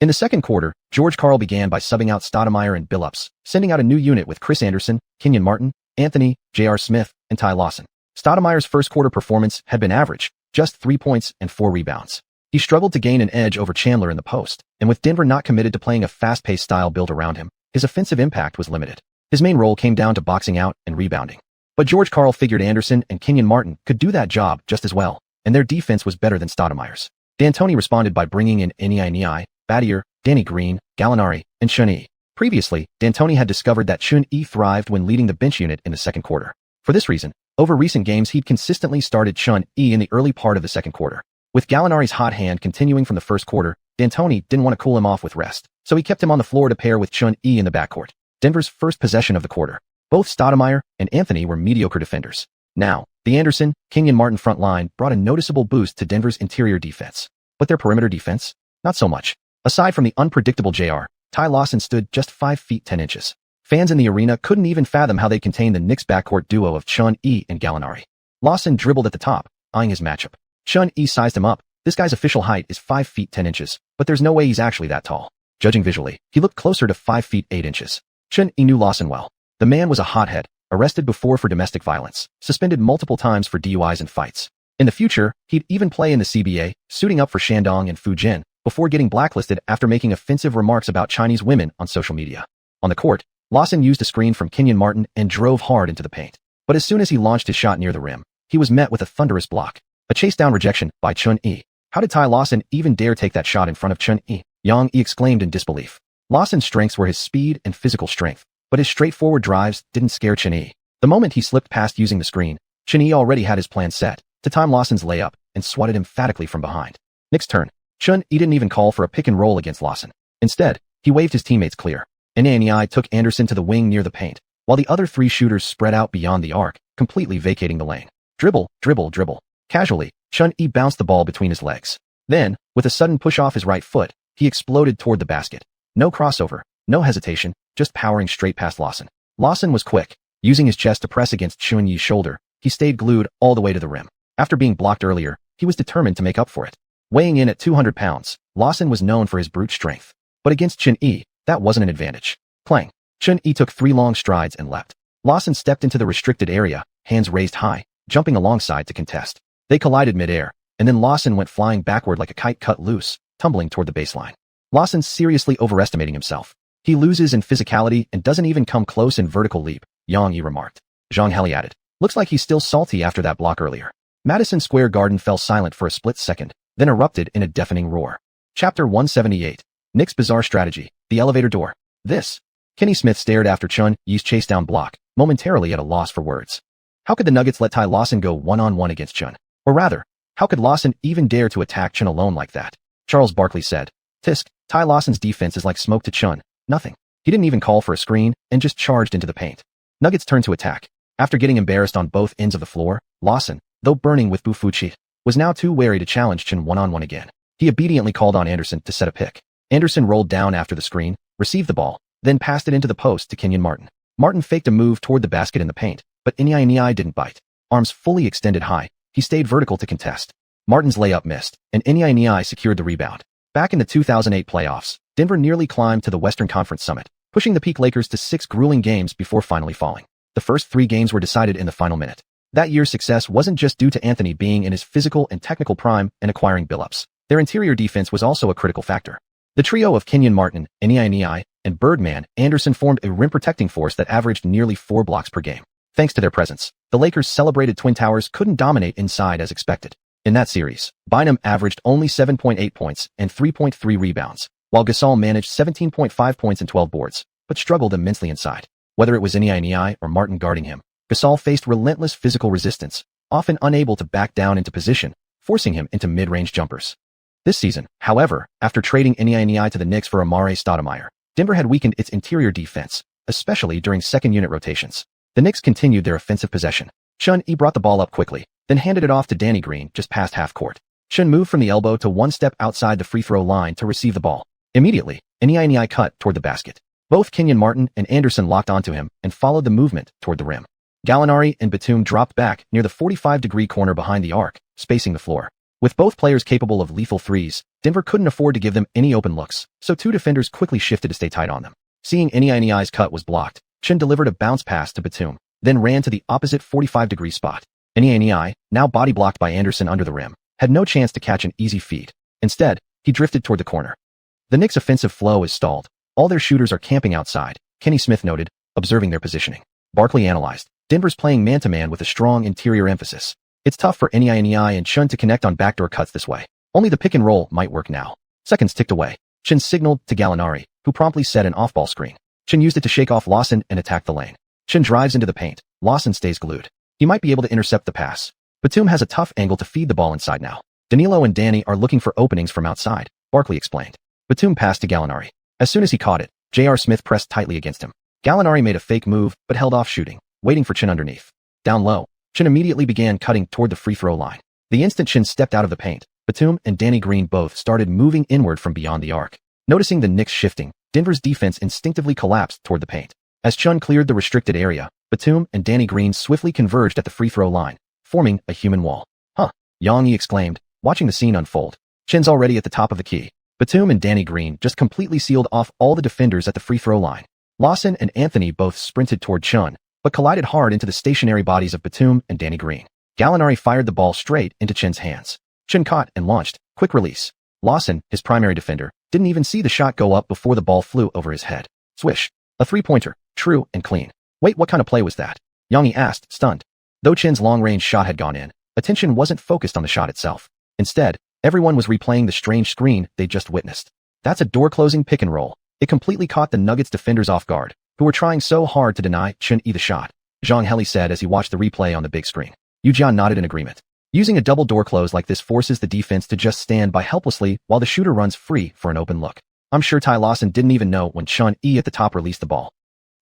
In the second quarter, George Karl began by subbing out Stoudemire and Billups, sending out a new unit with Chris Anderson, Kenyon Martin, Anthony, J.R. Smith, and Ty Lawson. Stoudemire's first quarter performance had been average, just 3 points and 4 rebounds. He struggled to gain an edge over Chandler in the post, and with Denver not committed to playing a fast-paced style built around him, his offensive impact was limited. His main role came down to boxing out and rebounding. But George Karl figured Anderson and Kenyon Martin could do that job just as well, and their defense was better than Stoudemire's. D'Antoni responded by bringing in Nei, Battier, Danny Green, Gallinari, and Xiuxian. Previously, D'Antoni had discovered that Xiuxian thrived when leading the bench unit in the second quarter. For this reason, over recent games he'd consistently started Xiuxian in the early part of the second quarter. With Gallinari's hot hand continuing from the first quarter, D'Antoni didn't want to cool him off with rest, so he kept him on the floor to pair with Xiuxian in the backcourt. Denver's first possession of the quarter. Both Stoudemire and Anthony were mediocre defenders. Now, the Anderson, Kenyon Martin front line brought a noticeable boost to Denver's interior defense. But their perimeter defense? Not so much. Aside from the unpredictable JR, Ty Lawson stood just 5 feet 10 inches. Fans in the arena couldn't even fathom how they contained the Knicks backcourt duo of Xiuxian and Gallinari. Lawson dribbled at the top, eyeing his matchup. Xiuxian sized him up. This guy's official height is 5 feet 10 inches, but there's no way he's actually that tall. Judging visually, he looked closer to 5 feet 8 inches. Xiuxian knew Lawson well. The man was a hothead, arrested before for domestic violence, suspended multiple times for DUIs and fights. In the future, he'd even play in the CBA, suiting up for Shandong and Fujian, before getting blacklisted after making offensive remarks about Chinese women on social media. On the court, Lawson used a screen from Kenyon Martin and drove hard into the paint. But as soon as he launched his shot near the rim, he was met with a thunderous block. A chase-down rejection by Xiuxian. How did Ty Lawson even dare take that shot in front of Xiuxian? Yang exclaimed in disbelief. Lawson's strengths were his speed and physical strength, but his straightforward drives didn't scare Xiuxian. The moment he slipped past using the screen, Xiuxian already had his plan set to time Lawson's layup and swatted emphatically from behind. Knicks' turn. Xiuxian didn't even call for a pick and roll against Lawson. Instead, he waved his teammates clear. Nei took Anderson to the wing near the paint, while the other 3 shooters spread out beyond the arc, completely vacating the lane. Dribble, dribble, dribble. Casually, Xiuxian bounced the ball between his legs. Then, with a sudden push off his right foot, he exploded toward the basket. No crossover, no hesitation, just powering straight past Lawson. Lawson was quick. Using his chest to press against Xiuxian's shoulder, he stayed glued all the way to the rim. After being blocked earlier, he was determined to make up for it. Weighing in at 200 pounds, Lawson was known for his brute strength. But against Xiuxian, that wasn't an advantage. Clang. Xiuxian took 3 long strides and leapt. Lawson stepped into the restricted area, hands raised high, jumping alongside to contest. They collided midair, and then Lawson went flying backward like a kite cut loose, tumbling toward the baseline. Lawson's seriously overestimating himself. He loses in physicality and doesn't even come close in vertical leap, Yang remarked. Zhang Heli added. Looks like he's still salty after that block earlier. Madison Square Garden fell silent for a split second, then erupted in a deafening roar. Chapter 178. Knicks' bizarre strategy. The elevator door. This. Kenny Smith stared after Xiuxian's chase-down block, momentarily at a loss for words. How could the Nuggets let Ty Lawson go one-on-one against Xiuxian? Or rather, how could Lawson even dare to attack Xiuxian alone like that? Charles Barkley said. Tisk, Ty Lawson's defense is like smoke to Xiuxian. Nothing. He didn't even call for a screen and just charged into the paint. Nuggets turned to attack. After getting embarrassed on both ends of the floor, Lawson, though burning with Bufuchi, was now too wary to challenge Xiuxian one-on-one again. He obediently called on Anderson to set a pick. Anderson rolled down after the screen, received the ball, then passed it into the post to Kenyon Martin. Martin faked a move toward the basket in the paint, but Nei didn't bite. Arms fully extended high, he stayed vertical to contest. Martin's layup missed, and Nei secured the rebound. Back in the 2008 playoffs, Denver nearly climbed to the Western Conference summit, pushing the Peak Lakers to 6 grueling games before finally falling. The first 3 games were decided in the final minute. That year's success wasn't just due to Anthony being in his physical and technical prime and acquiring Billups. Their interior defense was also a critical factor. The trio of Kenyon Martin, Nei, and Birdman Anderson formed a rim-protecting force that averaged nearly 4 blocks per game. Thanks to their presence, the Lakers' celebrated Twin Towers couldn't dominate inside as expected. In that series, Bynum averaged only 7.8 points and 3.3 rebounds, while Gasol managed 17.5 points and 12 boards, but struggled immensely inside. Whether it was Nei or Martin guarding him, Gasol faced relentless physical resistance, often unable to back down into position, forcing him into mid-range jumpers. This season, however, after trading Nei to the Knicks for Amare Stoudemire, Denver had weakened its interior defense, especially during second-unit rotations. The Knicks continued their offensive possession. Xiuxian brought the ball up quickly, then handed it off to Danny Green just past half-court. Xiuxian moved from the elbow to 1 step outside the free-throw line to receive the ball. Immediately, Nei cut toward the basket. Both Kenyon Martin and Anderson locked onto him and followed the movement toward the rim. Gallinari and Batum dropped back near the 45-degree corner behind the arc, spacing the floor. With both players capable of lethal threes, Denver couldn't afford to give them any open looks, so 2 defenders quickly shifted to stay tight on them. Seeing Nei's cut was blocked, Xiuxian delivered a bounce pass to Batum, then ran to the opposite 45-degree spot. Nei, now body blocked by Anderson under the rim, had no chance to catch an easy feed. Instead, he drifted toward the corner. The Knicks' offensive flow is stalled. All their shooters are camping outside, Kenny Smith noted, observing their positioning. Barkley analyzed. Denver's playing man-to-man with a strong interior emphasis. It's tough for Nei and Chun to connect on backdoor cuts this way. Only the pick and roll might work now. Seconds ticked away. Chun signaled to Gallinari, who promptly set an off-ball screen. Chun used it to shake off Lawson and attack the lane. Chun drives into the paint. Lawson stays glued. He might be able to intercept the pass. Batum has a tough angle to feed the ball inside now. Danilo and Danny are looking for openings from outside, Barkley explained. Batum passed to Gallinari. As soon as he caught it, J.R. Smith pressed tightly against him. Gallinari made a fake move, but held off shooting, waiting for Chun underneath. Down low, Chun immediately began cutting toward the free throw line. The instant Chun stepped out of the paint, Batum and Danny Green both started moving inward from beyond the arc. Noticing the Knicks shifting, Denver's defense instinctively collapsed toward the paint. As Chun cleared the restricted area, Batum and Danny Green swiftly converged at the free throw line, forming a human wall. Huh, Xianxia exclaimed, watching the scene unfold. Chun's already at the top of the key. Batum and Danny Green just completely sealed off all the defenders at the free throw line. Lawson and Anthony both sprinted toward Chun, but collided hard into the stationary bodies of Batum and Danny Green. Gallinari fired the ball straight into Chun's hands. Chun caught and launched. Quick release. Lawson, his primary defender, didn't even see the shot go up before the ball flew over his head. Swish. A three-pointer, true and clean. Wait, what kind of play was that? Xianxia asked, stunned. Though Chun's long-range shot had gone in, attention wasn't focused on the shot itself. Instead, everyone was replaying the strange screen they'd just witnessed. That's a door-closing pick and roll. It completely caught the Nuggets defenders off guard, who were trying so hard to deny Chun-E the shot, Zhang said as he watched the replay on the big screen. Xiuxian nodded in agreement. Using a double door close like this forces the defense to just stand by helplessly while the shooter runs free for an open look. I'm sure Ty Lawson didn't even know when Chun-E at the top released the ball.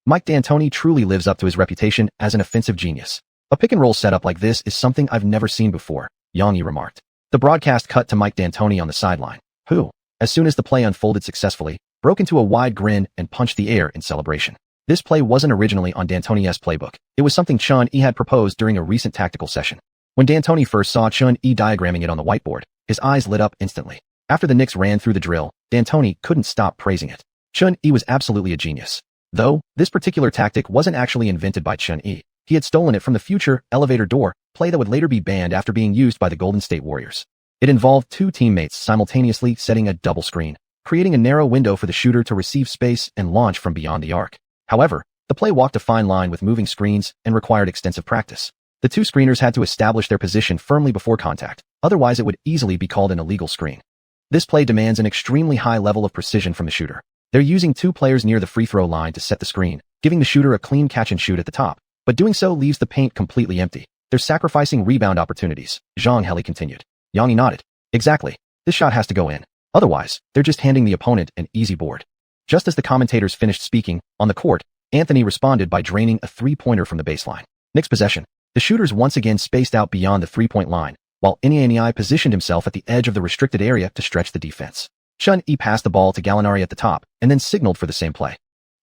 Mike D'Antoni truly lives up to his reputation as an offensive genius. A pick and roll setup like this is something I've never seen before, Xianxia remarked. The broadcast cut to Mike D'Antoni on the sideline, who, as soon as the play unfolded successfully, broke into a wide grin and punched the air in celebration. This play wasn't originally on D'Antoni's playbook. It was something Chun-E had proposed during a recent tactical session. When D'Antoni first saw Chun-E diagramming it on the whiteboard, his eyes lit up instantly. After the Knicks ran through the drill, D'Antoni couldn't stop praising it. Chun-E was absolutely a genius. Though, this particular tactic wasn't actually invented by Chun-E. He had stolen it from the future elevator door play that would later be banned after being used by the Golden State Warriors. It involved two teammates simultaneously setting a double screen, creating a narrow window for the shooter to receive space and launch from beyond the arc. However, the play walked a fine line with moving screens and required extensive practice. The two screeners had to establish their position firmly before contact, otherwise it would easily be called an illegal screen. This play demands an extremely high level of precision from the shooter. They're using two players near the free throw line to set the screen, giving the shooter a clean catch and shoot at the top, but doing so leaves the paint completely empty. They're sacrificing rebound opportunities, Zhang continued. Xianxia nodded. Exactly. This shot has to go in. Otherwise, they're just handing the opponent an easy board. Just as the commentators finished speaking, on the court, Anthony responded by draining a three-pointer from the baseline. Knicks possession. The shooters once again spaced out beyond the three-point line, while Nei positioned himself at the edge of the restricted area to stretch the defense. Chun-E passed the ball to Gallinari at the top, and then signaled for the same play.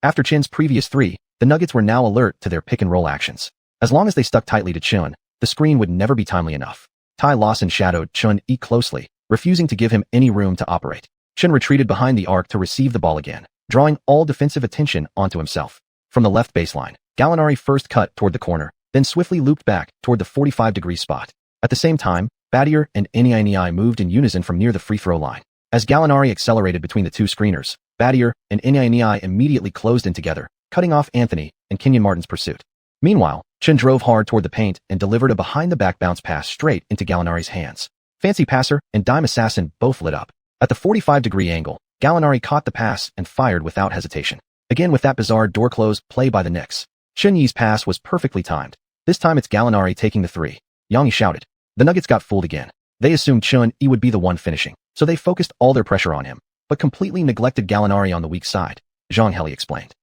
After Chin's previous three, the Nuggets were now alert to their pick-and-roll actions. As long as they stuck tightly to Chun, the screen would never be timely enough. Ty Lawson shadowed Chun-E closely, refusing to give him any room to operate. Chun retreated behind the arc to receive the ball again, drawing all defensive attention onto himself. From the left baseline, Gallinari first cut toward the corner, then swiftly looped back toward the 45-degree spot. At the same time, Battier and Nei moved in unison from near the free throw line. As Gallinari accelerated between the two screeners, Battier and Nei immediately closed in together, cutting off Anthony and Kenyon Martin's pursuit. Meanwhile, Chun drove hard toward the paint and delivered a behind-the-back bounce pass straight into Gallinari's hands. Fancy passer and dime assassin both lit up. At the 45-degree angle, Gallinari caught the pass and fired without hesitation. Again with that bizarre door-close play by the Knicks. Chun-Yi's pass was perfectly timed. This time it's Gallinari taking the three. Xianxia shouted. The Nuggets got fooled again. They assumed Chun-E would be the one finishing, so they focused all their pressure on him, but completely neglected Gallinari on the weak side, Zhang explained.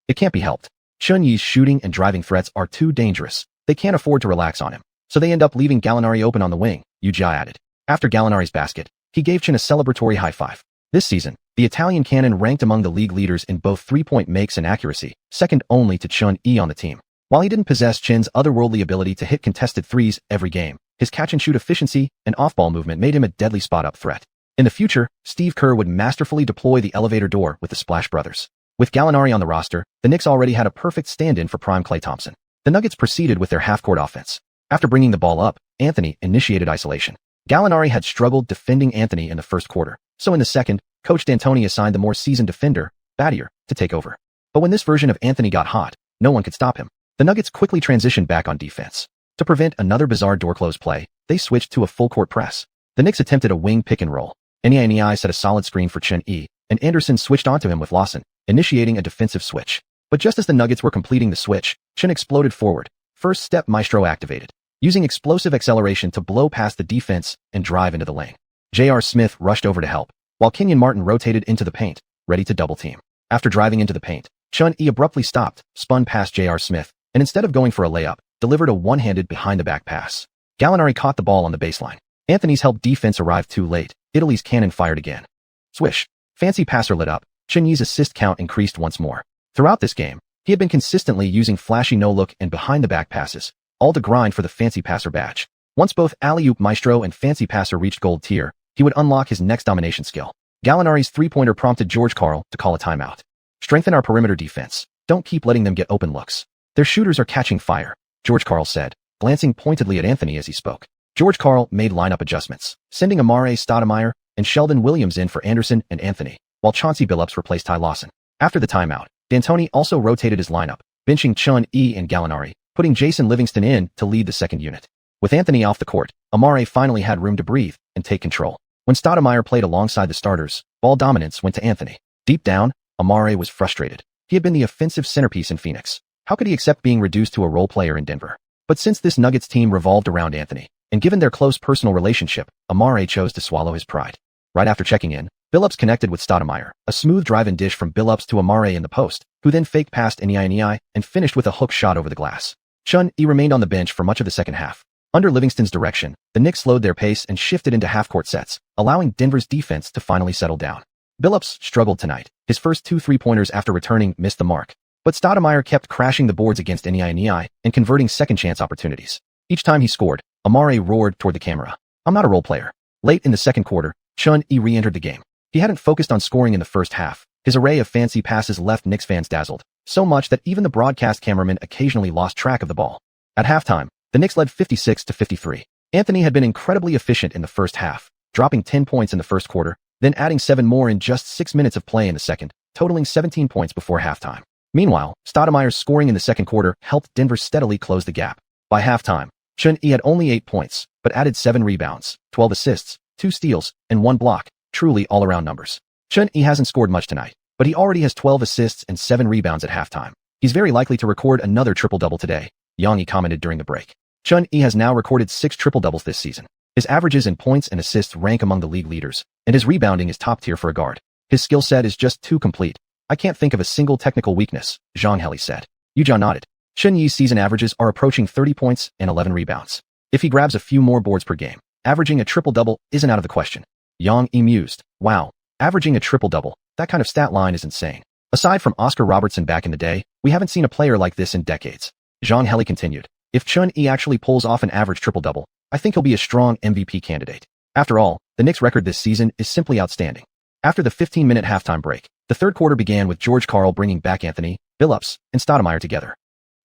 It can't be helped. Chun-Yi's shooting and driving threats are too dangerous. They can't afford to relax on him, so they end up leaving Gallinari open on the wing, Wuxia added. After Gallinari's basket, he gave Chun a celebratory high five. This season, the Italian cannon ranked among the league leaders in both three-point makes and accuracy, second only to Chun-E on the team. While he didn't possess Chin's otherworldly ability to hit contested threes every game, his catch-and-shoot efficiency and off-ball movement made him a deadly spot-up threat. In the future, Steve Kerr would masterfully deploy the elevator door with the Splash Brothers. With Gallinari on the roster, the Knicks already had a perfect stand-in for prime Klay Thompson. The Nuggets proceeded with their half-court offense. After bringing the ball up, Anthony initiated isolation. Gallinari had struggled defending Anthony in the first quarter, so in the second, Coach D'Antoni assigned the more seasoned defender, Battier, to take over. But when this version of Anthony got hot, No one could stop him. The Nuggets quickly transitioned back on defense. To prevent another bizarre door-close play, they switched to a full-court press. The Knicks attempted a wing pick-and-roll. Nei set a solid screen for Chun, and Anderson switched onto him with Lawson, initiating a defensive switch. But just as the Nuggets were completing the switch, Chun exploded forward. First step Maestro activated, using explosive acceleration to blow past the defense and drive into the lane. J.R. Smith rushed over to help, while Kenyon Martin rotated into the paint, ready to double-team. After driving into the paint, Chun abruptly stopped, spun past J.R. Smith, and instead of going for a layup, delivered a one-handed behind-the-back pass. Gallinari caught the ball on the baseline. Anthony's help defense arrived too late. Italy's cannon fired again. Swish. Fancy passer lit up. Chun's assist count increased once more. Throughout this game, he had been consistently using flashy no-look and behind-the-back passes, all to grind for the fancy passer badge. Once both alley-oop maestro and fancy passer reached gold tier, he would unlock his next domination skill. Gallinari's three-pointer prompted George Karl to call a timeout. Strengthen our perimeter defense. Don't keep letting them get open looks. Their shooters are catching fire, George Karl said, glancing pointedly at Anthony as he spoke. George Karl made lineup adjustments, sending Amare Stoudemire and Sheldon Williams in for Anderson and Anthony, while Chauncey Billups replaced Ty Lawson. After the timeout, D'Antoni also rotated his lineup, benching Chun and Gallinari, putting Jason Livingston in to lead the second unit. With Anthony off the court, Amare finally had room to breathe and take control. When Stoudemire played alongside the starters, ball dominance went to Anthony. Deep down, Amare was frustrated. He had been the offensive centerpiece in Phoenix. How could he accept being reduced to a role player in Denver? But since this Nuggets team revolved around Anthony, and given their close personal relationship, Amare chose to swallow his pride. Right after checking in, Billups connected with Stoudemire, a smooth drive-and dish from Billups to Amare in the post, who then faked past Nei and finished with a hook shot over the glass. Chun remained on the bench for much of the second half. Under Livingston's direction, the Knicks slowed their pace and shifted into half-court sets, allowing Denver's defense to finally settle down. Billups struggled tonight. His first 2 three-pointers after returning missed the mark. But Stoudemire kept crashing the boards against Nei and converting second-chance opportunities. Each time he scored, Amare roared toward the camera. I'm not a role player. Late in the second quarter, Chun re-entered the game. He hadn't focused on scoring in the first half. His array of fancy passes left Knicks fans dazzled, so much that even the broadcast cameraman occasionally lost track of the ball. At halftime, the Knicks led 56-53. Anthony had been incredibly efficient in the first half, dropping 10 points in the first quarter, then adding 7 more in just 6 minutes of play in the second, totaling 17 points before halftime. Meanwhile, Stoudemire's scoring in the second quarter helped Denver steadily close the gap. By halftime, Chun had only 8 points, but added 7 rebounds, 12 assists, 2 steals, and 1 block, truly all-around numbers. Chun hasn't scored much tonight, but he already has 12 assists and 7 rebounds at halftime. He's very likely to record another triple-double today, Yang commented during the break. Chun has now recorded 6 triple-doubles this season. His averages in points and assists rank among the league leaders, and his rebounding is top tier for a guard. His skill set is just too complete. I can't think of a single technical weakness, Xianxia said. Yuja nodded. Chun season averages are approaching 30 points and 11 rebounds. If he grabs a few more boards per game, averaging a triple-double isn't out of the question. Yang mused. Wow, averaging a triple-double, that kind of stat line is insane. Aside from Oscar Robertson back in the day, we haven't seen a player like this in decades. Xianxia continued. If Chun actually pulls off an average triple-double, I think he'll be a strong MVP candidate. After all, the Knicks' record this season is simply outstanding. After the 15-minute halftime break, the third quarter began with George Karl bringing back Anthony, Billups, and Stoudemire together.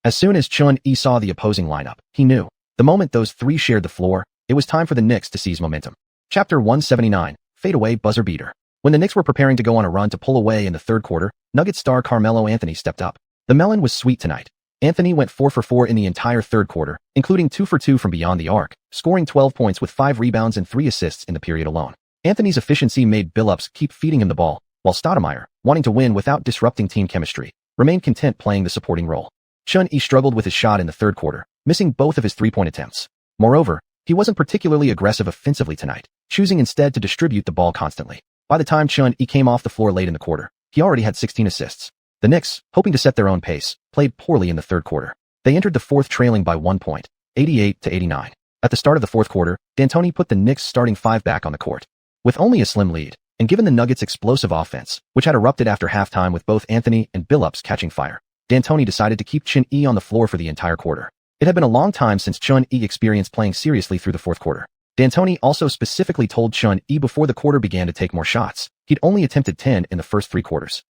As soon as Chun saw the opposing lineup, he knew. The moment those three shared the floor, it was time for the Knicks to seize momentum. Chapter 179, Fadeaway Buzzer Beater. When the Knicks were preparing to go on a run to pull away in the third quarter, Nuggets star Carmelo Anthony stepped up. The melon was sweet tonight. Anthony went 4 for 4 in the entire third quarter, including 2 for 2 from beyond the arc, scoring 12 points with 5 rebounds and 3 assists in the period alone. Anthony's efficiency made Billups keep feeding him the ball, while Stoudemire, wanting to win without disrupting team chemistry, remained content playing the supporting role. Chun struggled with his shot in the third quarter, missing both of his three-point attempts. Moreover, he wasn't particularly aggressive offensively tonight, choosing instead to distribute the ball constantly. By the time Chun came off the floor late in the quarter, he already had 16 assists. The Knicks, hoping to set their own pace, played poorly in the third quarter. They entered the fourth trailing by 1 point, 88-89. At the start of the fourth quarter, D'Antoni put the Knicks starting 5 back on the court. With only a slim lead, and given the Nuggets' explosive offense, which had erupted after halftime with both Anthony and Billups catching fire, D'Antoni decided to keep Chun on the floor for the entire quarter. It had been a long time since Chun experienced playing seriously through the fourth quarter. D'Antoni also specifically told Chun before the quarter began to take more shots. He'd only attempted 10 in the first 3 quarters.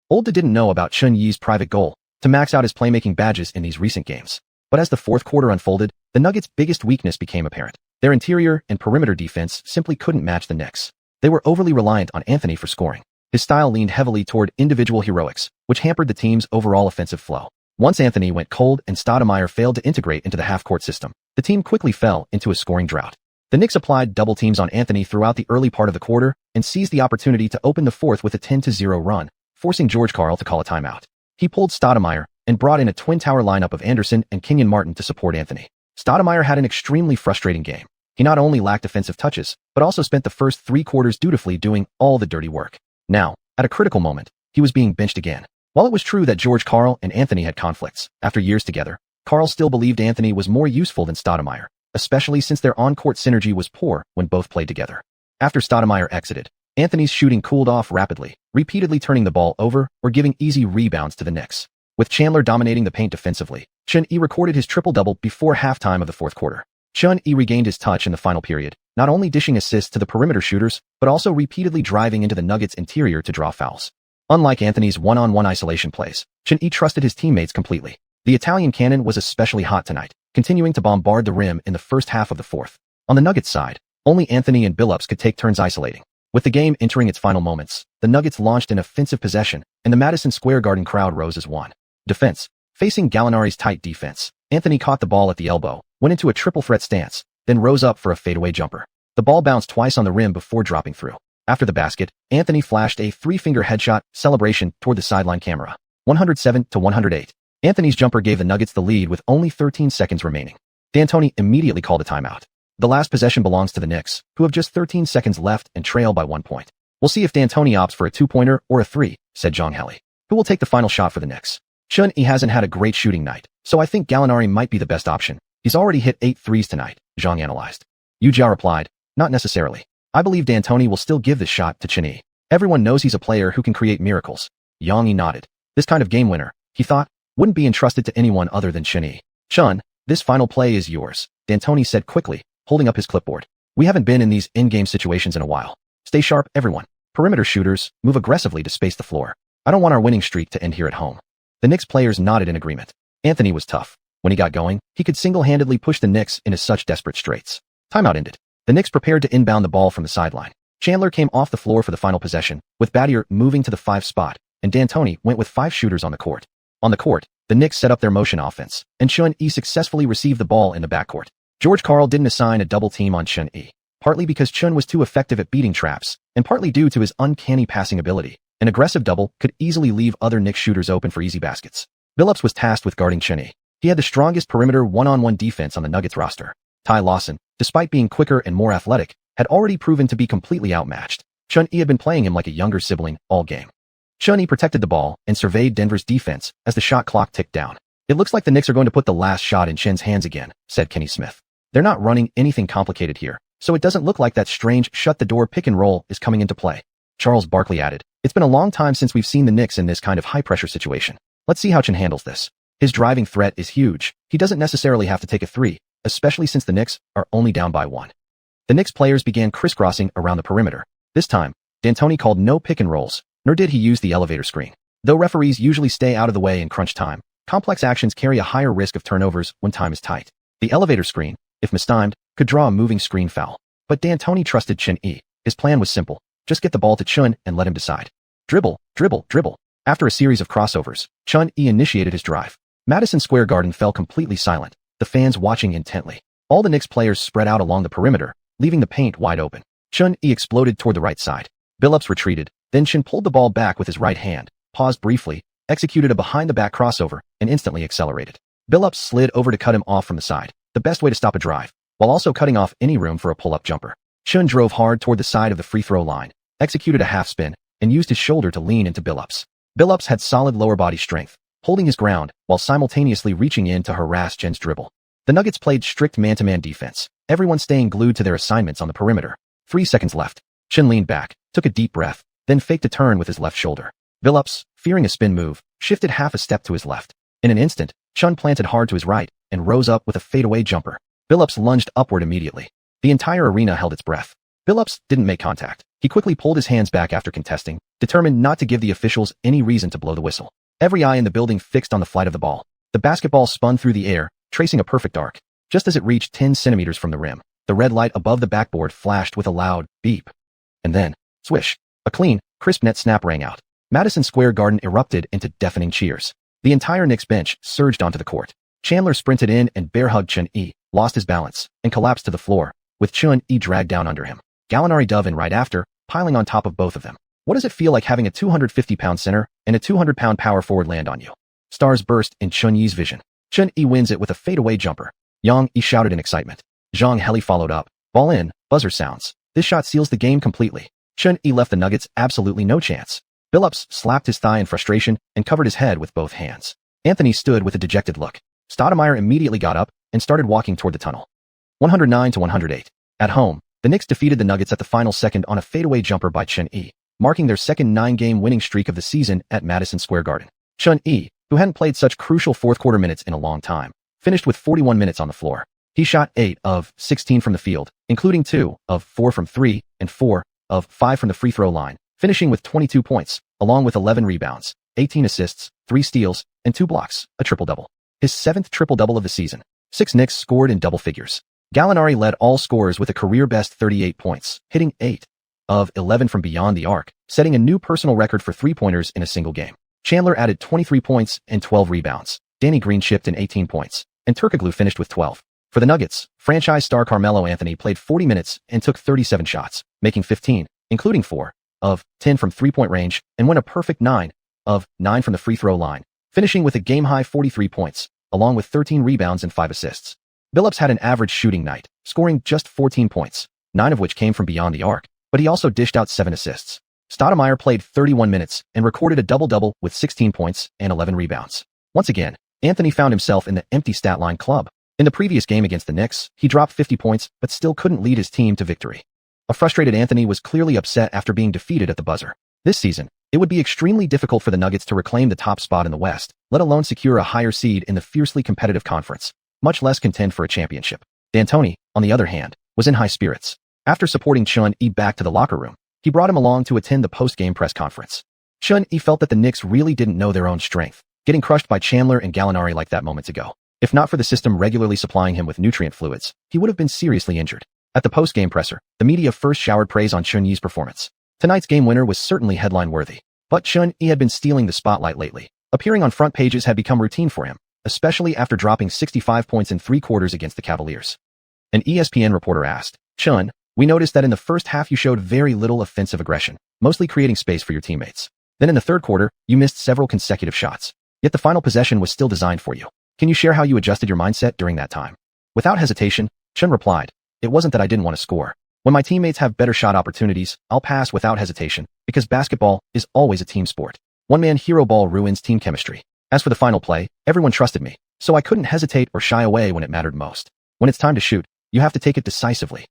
Olda didn't know about Chun-Yi's private goal, to max out his playmaking badges in these recent games. But as the fourth quarter unfolded, the Nuggets' biggest weakness became apparent. Their interior and perimeter defense simply couldn't match the Knicks. They were overly reliant on Anthony for scoring. His style leaned heavily toward individual heroics, which hampered the team's overall offensive flow. Once Anthony went cold and Stoudemire failed to integrate into the half-court system, the team quickly fell into a scoring drought. The Knicks applied double teams on Anthony throughout the early part of the quarter and seized the opportunity to open the fourth with a 10-0 run, forcing George Karl to call a timeout. He pulled Stoudemire and brought in a twin tower lineup of Anderson and Kenyon Martin to support Anthony. Stoudemire had an extremely frustrating game. He not only lacked offensive touches, but also spent the first 3 quarters dutifully doing all the dirty work. Now, at a critical moment, he was being benched again. While it was true that George Karl and Anthony had conflicts, after years together, Karl still believed Anthony was more useful than Stoudemire, especially since their on-court synergy was poor when both played together. After Stoudemire exited, Anthony's shooting cooled off rapidly, repeatedly turning the ball over or giving easy rebounds to the Knicks. With Chandler dominating the paint defensively, Xuanhuan recorded his triple-double before halftime of the fourth quarter. Xuanhuan regained his touch in the final period, not only dishing assists to the perimeter shooters, but also repeatedly driving into the Nuggets' interior to draw fouls. Unlike Anthony's one-on-one isolation plays, Xuanhuan trusted his teammates completely. The Italian cannon was especially hot tonight, continuing to bombard the rim in the first half of the fourth. On the Nuggets side, only Anthony and Billups could take turns isolating. With the game entering its final moments, the Nuggets launched an offensive possession, and the Madison Square Garden crowd rose as one. Defense. Facing Gallinari's tight defense, Anthony caught the ball at the elbow, went into a triple threat stance, then rose up for a fadeaway jumper. The ball bounced twice on the rim before dropping through. After the basket, Anthony flashed a 3-finger headshot celebration toward the sideline camera. 107-108. Anthony's jumper gave the Nuggets the lead with only 13 seconds remaining. D'Antoni immediately called a timeout. The last possession belongs to the Knicks, who have just 13 seconds left and trail by 1 point. We'll see if D'Antoni opts for a 2-pointer or a 3, said John Helly. Who will take the final shot for the Knicks? Xuanhuan hasn't had a great shooting night, so I think Gallinari might be the best option. He's already hit 8 threes tonight, Zhang analyzed. Xiuxian replied, not necessarily. I believe D'Antoni will still give this shot to Xuanhuan. Everyone knows he's a player who can create miracles. Yang nodded. This kind of game winner, he thought, wouldn't be entrusted to anyone other than Xuanhuan. Xuan, this final play is yours, D'Antoni said quickly, holding up his clipboard. We haven't been in these in-game situations in a while. Stay sharp, everyone. Perimeter shooters, move aggressively to space the floor. I don't want our winning streak to end here at home. The Knicks players nodded in agreement. Anthony was tough. When he got going, he could single-handedly push the Knicks into such desperate straits. Timeout ended. The Knicks prepared to inbound the ball from the sideline. Chandler came off the floor for the final possession, with Battier moving to the 5 spot, and D'Antoni went with 5 shooters on the court. On the court, the Knicks set up their motion offense, and Xuanhuan successfully received the ball in the backcourt. George Karl didn't assign a double team on Xuanhuan, partly because Xuanhuan was too effective at beating traps, and partly due to his uncanny passing ability. An aggressive double could easily leave other Knicks shooters open for easy baskets. Billups was tasked with guarding Xuanhuan. He had the strongest perimeter one-on-one defense on the Nuggets roster. Ty Lawson, despite being quicker and more athletic, had already proven to be completely outmatched. Xuanhuan had been playing him like a younger sibling all game. Xuanhuan protected the ball and surveyed Denver's defense as the shot clock ticked down. It looks like the Knicks are going to put the last shot in Xuanhuan's hands again, said Kenny Smith. They're not running anything complicated here, so it doesn't look like that strange shut-the-door pick-and-roll is coming into play. Charles Barkley added, it's been a long time since we've seen the Knicks in this kind of high-pressure situation. Let's see how Xuanhuan handles this. His driving threat is huge. He doesn't necessarily have to take a 3, especially since the Knicks are only down by 1. The Knicks players began crisscrossing around the perimeter. This time, D'Antoni called no pick-and-rolls, nor did he use the elevator screen. Though referees usually stay out of the way in crunch time, complex actions carry a higher risk of turnovers when time is tight. The elevator screen, if mistimed, could draw a moving screen foul. But D'Antoni trusted Xuanhuan. His plan was simple. Just get the ball to Xuanhuan and let him decide. Dribble, dribble, dribble. After a series of crossovers, Xuanhuan initiated his drive. Madison Square Garden fell completely silent, the fans watching intently. All the Knicks players spread out along the perimeter, leaving the paint wide open. Xuanhuan exploded toward the right side. Billups retreated, then Xuanhuan pulled the ball back with his right hand, paused briefly, executed a behind-the-back crossover, and instantly accelerated. Billups slid over to cut him off from the side, the best way to stop a drive, while also cutting off any room for a pull-up jumper. Xuanhuan drove hard toward the side of the free-throw line, executed a half-spin, and used his shoulder to lean into Billups. Billups had solid lower body strength, holding his ground while simultaneously reaching in to harass Xuanhuan's dribble. The Nuggets played strict man-to-man defense, everyone staying glued to their assignments on the perimeter. 3 seconds left. Xuanhuan leaned back, took a deep breath, then faked a turn with his left shoulder. Billups, fearing a spin move, shifted half a step to his left. In an instant, Xuanhuan planted hard to his right and rose up with a fadeaway jumper. Billups lunged upward immediately. The entire arena held its breath. Billups didn't make contact. He quickly pulled his hands back after contesting, determined not to give the officials any reason to blow the whistle. Every eye in the building fixed on the flight of the ball. The basketball spun through the air, tracing a perfect arc. Just as it reached 10 centimeters from the rim, the red light above the backboard flashed with a loud beep. And then, swish, a clean, crisp net snap rang out. Madison Square Garden erupted into deafening cheers. The entire Knicks bench surged onto the court. Chandler sprinted in and bear-hugged Chun-Yi, lost his balance, and collapsed to the floor, with Chun-Yi dragged down under him. Gallinari dove in right after, piling on top of both of them. What does it feel like having a 250-pound center and a 200-pound power forward land on you? Stars burst in Chun-Yi's vision. Chun-Yi wins it with a fadeaway jumper. Yang-Yi shouted in excitement. Zhang Heli followed up. Ball in, buzzer sounds. This shot seals the game completely. Chun-Yi left the Nuggets absolutely no chance. Billups slapped his thigh in frustration and covered his head with both hands. Anthony stood with a dejected look. Stoudemire immediately got up and started walking toward the tunnel. 109-108. At home, the Knicks defeated the Nuggets at the final second on a fadeaway jumper by Chun-Yi, marking their second 9-game winning streak of the season at Madison Square Garden. Chun-Yi, who hadn't played such crucial fourth-quarter minutes in a long time, finished with 41 minutes on the floor. He shot 8 of 16 from the field, including 2 of 4 from 3 and 4 of 5 from the free throw line, finishing with 22 points, along with 11 rebounds, 18 assists, 3 steals, and 2 blocks, a triple-double. His 7th triple-double of the season. 6 Knicks scored in double figures. Gallinari led all scorers with a career-best 38 points, hitting 8 of 11 from beyond the arc, setting a new personal record for three-pointers in a single game. Chandler added 23 points and 12 rebounds. Danny Green chipped in 18 points, and Turkoglu finished with 12. For the Nuggets, franchise star Carmelo Anthony played 40 minutes and took 37 shots, making 15, including 4 of 10 from three-point range, and went a perfect 9 of 9 from the free throw line, finishing with a game-high 43 points, along with 13 rebounds and 5 assists. Billups had an average shooting night, scoring just 14 points, 9 of which came from beyond the arc, but he also dished out 7 assists. Stoudemire played 31 minutes and recorded a double-double with 16 points and 11 rebounds. Once again, Anthony found himself in the empty stat line club. In the previous game against the Knicks, he dropped 50 points but still couldn't lead his team to victory. A frustrated Anthony was clearly upset after being defeated at the buzzer. This season, it would be extremely difficult for the Nuggets to reclaim the top spot in the West, let alone secure a higher seed in the fiercely competitive conference, much less contend for a championship. D'Antoni, on the other hand, was in high spirits. After supporting Chun-Yi back to the locker room, he brought him along to attend the post-game press conference. Chun-Yi felt that the Knicks really didn't know their own strength, getting crushed by Chandler and Gallinari like that moments ago. If not for the system regularly supplying him with nutrient fluids, he would have been seriously injured. At the post-game presser, the media first showered praise on Chun-Yi's performance. Tonight's game winner was certainly headline-worthy. But Chun-Yi had been stealing the spotlight lately. Appearing on front pages had become routine for him, especially after dropping 65 points in 3 quarters against the Cavaliers. An ESPN reporter asked, "Chun, we noticed that in the first half you showed very little offensive aggression, mostly creating space for your teammates. Then in the third quarter, you missed several consecutive shots. Yet the final possession was still designed for you. Can you share how you adjusted your mindset during that time?" Without hesitation, Chun replied, "It wasn't that I didn't want to score. When my teammates have better shot opportunities, I'll pass without hesitation, because basketball is always a team sport. One-man hero ball ruins team chemistry. As for the final play, everyone trusted me, so I couldn't hesitate or shy away when it mattered most. When it's time to shoot, you have to take it decisively."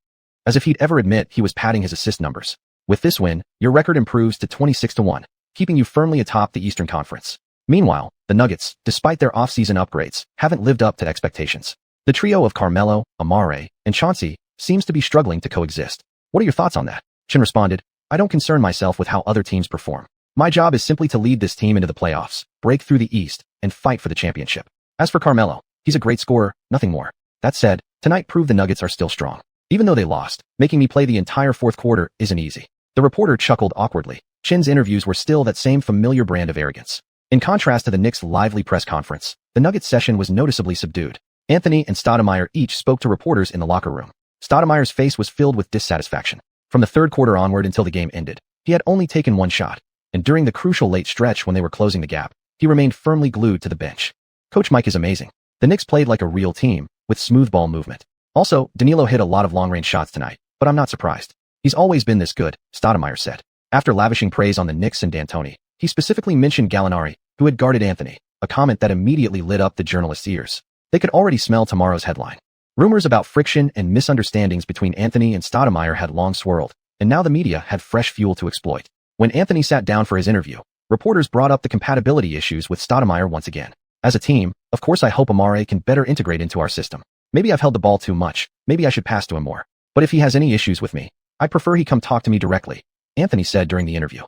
As if he'd ever admit he was padding his assist numbers. With this win, your record improves to 26-1, keeping you firmly atop the Eastern Conference. Meanwhile, the Nuggets, despite their off-season upgrades, haven't lived up to expectations. The trio of Carmelo, Amare, and Chauncey seems to be struggling to coexist. What are your thoughts on that? Chin responded, "I don't concern myself with how other teams perform. My job is simply to lead this team into the playoffs, break through the East, and fight for the championship. As for Carmelo, he's a great scorer, nothing more. That said, tonight proved the Nuggets are still strong. Even though they lost, making me play the entire fourth quarter isn't easy." The reporter chuckled awkwardly. Chin's interviews were still that same familiar brand of arrogance. In contrast to the Knicks' lively press conference, the Nuggets session was noticeably subdued. Anthony and Stoudemire each spoke to reporters in the locker room. Stoudemire's face was filled with dissatisfaction. From the third quarter onward until the game ended, he had only taken 1 shot, and during the crucial late stretch when they were closing the gap, he remained firmly glued to the bench. Coach Mike is amazing. The Knicks played like a real team, with smooth ball movement. Also, Danilo hit a lot of long-range shots tonight, but I'm not surprised. He's always been this good, Stoudemire said. After lavishing praise on the Knicks and D'Antoni, he specifically mentioned Gallinari, who had guarded Anthony, a comment that immediately lit up the journalists' ears. They could already smell tomorrow's headline. Rumors about friction and misunderstandings between Anthony and Stoudemire had long swirled, and now the media had fresh fuel to exploit. When Anthony sat down for his interview, reporters brought up the compatibility issues with Stoudemire once again. "As a team, of course I hope Amare can better integrate into our system. Maybe I've held the ball too much, maybe I should pass to him more. But if he has any issues with me, I'd prefer he come talk to me directly," Anthony said during the interview.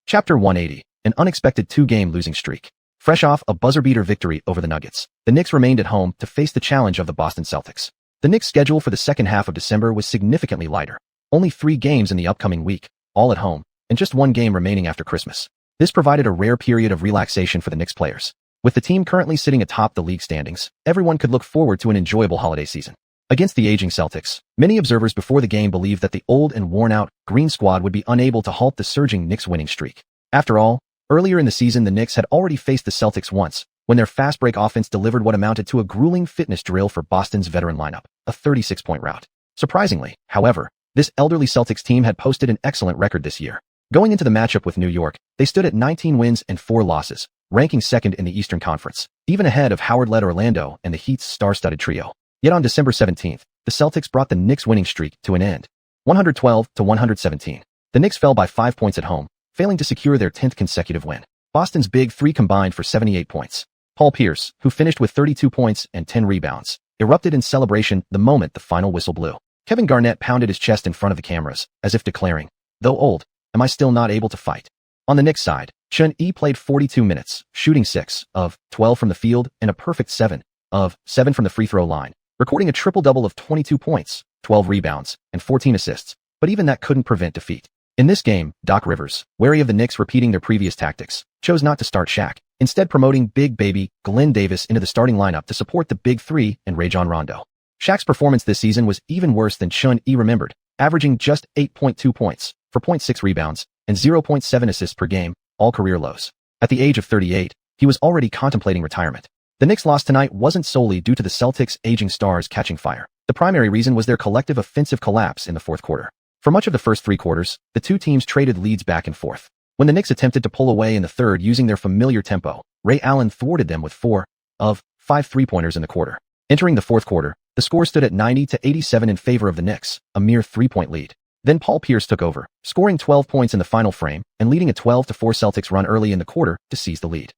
Chapter 180, an unexpected 2-game losing streak. Fresh off a buzzer-beater victory over the Nuggets, the Knicks remained at home to face the challenge of the Boston Celtics. The Knicks' schedule for the second half of December was significantly lighter. Only 3 games in the upcoming week, all at home, and just 1 game remaining after Christmas. This provided a rare period of relaxation for the Knicks players. With the team currently sitting atop the league standings, everyone could look forward to an enjoyable holiday season. Against the aging Celtics, many observers before the game believed that the old and worn-out Green squad would be unable to halt the surging Knicks winning streak. After all, earlier in the season the Knicks had already faced the Celtics once, when their fast-break offense delivered what amounted to a grueling fitness drill for Boston's veteran lineup, a 36-point rout. Surprisingly, however, this elderly Celtics team had posted an excellent record this year. Going into the matchup with New York, they stood at 19 wins and 4 losses, ranking second in the Eastern Conference, even ahead of Howard-led Orlando and the Heat's star-studded trio. Yet on December 17th, the Celtics brought the Knicks' winning streak to an end. 112-117. The Knicks fell by 5 points at home, failing to secure their 10th consecutive win. Boston's Big Three combined for 78 points. Paul Pierce, who finished with 32 points and 10 rebounds, erupted in celebration the moment the final whistle blew. Kevin Garnett pounded his chest in front of the cameras, as if declaring, "Though old, am I still not able to fight?" On the Knicks side, Xiuxian played 42 minutes, shooting 6 of 12 from the field and a perfect 7 of 7 from the free throw line, recording a triple-double of 22 points, 12 rebounds, and 14 assists, but even that couldn't prevent defeat. In this game, Doc Rivers, wary of the Knicks repeating their previous tactics, chose not to start Shaq, instead promoting Big Baby Glenn Davis into the starting lineup to support the Big Three and Rajon Rondo. Shaq's performance this season was even worse than Xiuxian remembered, averaging just 8.2 points, 4.6 rebounds, and 0.7 assists per game, all career lows. At the age of 38, he was already contemplating retirement. The Knicks' loss tonight wasn't solely due to the Celtics' aging stars catching fire. The primary reason was their collective offensive collapse in the fourth quarter. For much of the first 3 quarters, the two teams traded leads back and forth. When the Knicks attempted to pull away in the third using their familiar tempo, Ray Allen thwarted them with 4 of 5 three-pointers in the quarter. Entering the fourth quarter, the score stood at 90-87 in favor of the Knicks, a mere 3-point lead. Then Paul Pierce took over, scoring 12 points in the final frame and leading a 12-4 Celtics run early in the quarter to seize the lead.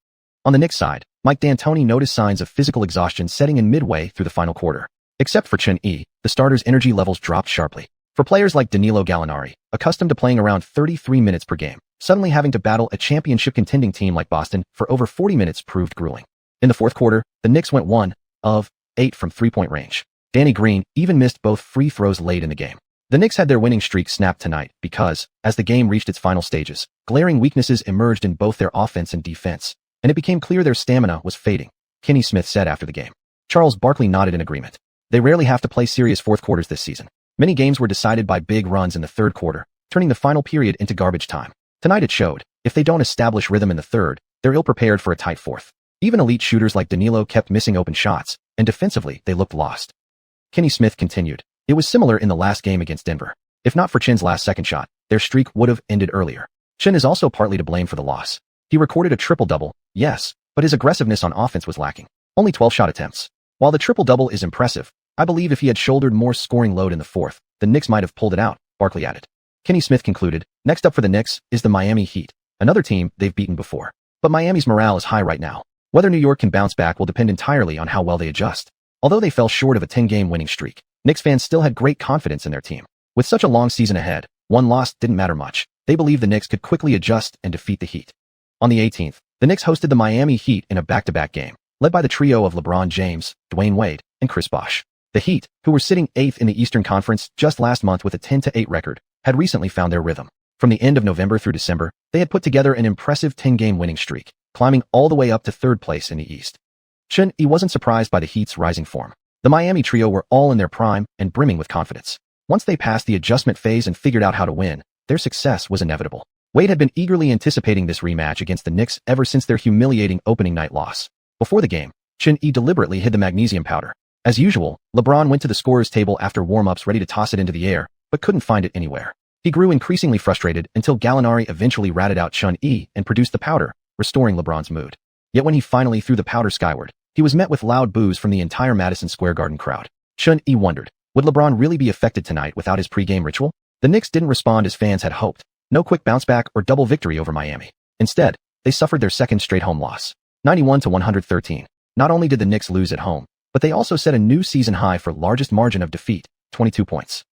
On the Knicks side, Mike D'Antoni noticed signs of physical exhaustion setting in midway through the final quarter. Except for Xiuxian, the starters' energy levels dropped sharply. For players like Danilo Gallinari, accustomed to playing around 33 minutes per game, suddenly having to battle a championship-contending team like Boston for over 40 minutes proved grueling. In the fourth quarter, the Knicks went 1 of 8 from three-point range. Danny Green even missed both free throws late in the game. The Knicks had their winning streak snapped tonight because, as the game reached its final stages, glaring weaknesses emerged in both their offense and defense, and it became clear their stamina was fading, Kenny Smith said after the game. Charles Barkley nodded in agreement. They rarely have to play serious fourth quarters this season. Many games were decided by big runs in the third quarter, turning the final period into garbage time. Tonight it showed, if they don't establish rhythm in the third, they're ill-prepared for a tight fourth. Even elite shooters like Danilo kept missing open shots, and defensively they looked lost. Kenny Smith continued, it was similar in the last game against Denver. If not for Chin's last second shot, their streak would have ended earlier. Chin is also partly to blame for the loss. He recorded a triple-double, yes, but his aggressiveness on offense was lacking. Only 12 shot attempts. While the triple-double is impressive, I believe if he had shouldered more scoring load in the fourth, the Knicks might have pulled it out, Barkley added. Kenny Smith concluded, next up for the Knicks is the Miami Heat, another team they've beaten before. But Miami's morale is high right now. Whether New York can bounce back will depend entirely on how well they adjust. Although they fell short of a 10-game winning streak, Knicks fans still had great confidence in their team. With such a long season ahead, one loss didn't matter much. They believed the Knicks could quickly adjust and defeat the Heat. On the 18th, the Knicks hosted the Miami Heat in a back-to-back game, led by the trio of LeBron James, Dwayne Wade, and Chris Bosh. The Heat, who were sitting 8th in the Eastern Conference just last month with a 10-8 record, had recently found their rhythm. From the end of November through December, they had put together an impressive 10-game winning streak, climbing all the way up to 3rd place in the East. Xiuxian wasn't surprised by the Heat's rising form. The Miami trio were all in their prime and brimming with confidence. Once they passed the adjustment phase and figured out how to win, their success was inevitable. Wade had been eagerly anticipating this rematch against the Knicks ever since their humiliating opening night loss. Before the game, Xiuxian deliberately hid the magnesium powder. As usual, LeBron went to the scorer's table after warm-ups ready to toss it into the air, but couldn't find it anywhere. He grew increasingly frustrated until Gallinari eventually ratted out Xiuxian and produced the powder, restoring LeBron's mood. Yet when he finally threw the powder skyward, he was met with loud boos from the entire Madison Square Garden crowd. Xiuxian wondered, would LeBron really be affected tonight without his pre-game ritual? The Knicks didn't respond as fans had hoped. No quick bounce back or double victory over Miami. Instead, they suffered their second straight home loss, 91-113. Not only did the Knicks lose at home, but they also set a new season high for largest margin of defeat, 22 points.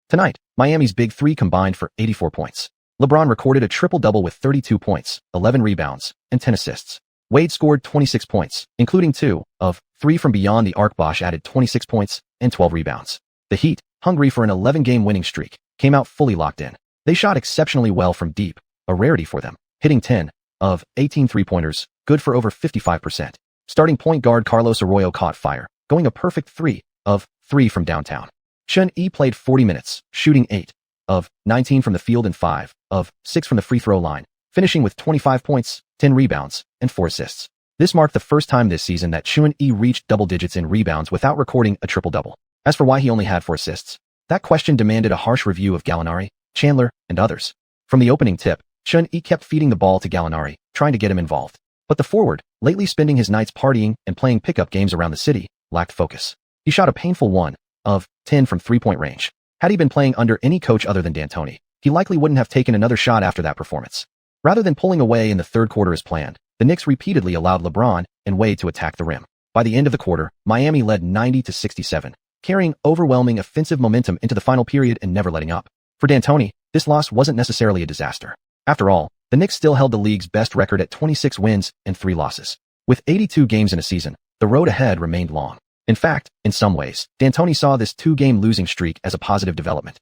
Tonight, Miami's Big Three combined for 84 points. LeBron recorded a triple-double with 32 points, 11 rebounds, and 10 assists. Wade scored 26 points, including 2 of 3 from beyond the arc. Bosh added 26 points and 12 rebounds. The Heat, hungry for an 11-game winning streak, came out fully locked in. They shot exceptionally well from deep, a rarity for them, hitting 10 of 18 three-pointers, good for over 55%. Starting point guard Carlos Arroyo caught fire, going a perfect 3 of 3 from downtown. Xian played 40 minutes, shooting 8 of 19 from the field and 5 of 6 from the free throw line, finishing with 25 points, 10 rebounds, and 4 assists. This marked the first time this season that Xian reached double digits in rebounds without recording a triple-double. As for why he only had 4 assists, that question demanded a harsh review of Gallinari, Chandler, and others. From the opening tip, Xian kept feeding the ball to Gallinari, trying to get him involved. But the forward, lately spending his nights partying and playing pickup games around the city, lacked focus. He shot a painful 1 of 10 from three-point range. Had he been playing under any coach other than D'Antoni, he likely wouldn't have taken another shot after that performance. Rather than pulling away in the third quarter as planned, the Knicks repeatedly allowed LeBron and Wade to attack the rim. By the end of the quarter, Miami led 90-67, carrying overwhelming offensive momentum into the final period and never letting up. For D'Antoni, this loss wasn't necessarily a disaster. After all, the Knicks still held the league's best record at 26 wins and 3 losses. With 82 games in a season, the road ahead remained long. In fact, in some ways, D'Antoni saw this 2-game losing streak as a positive development.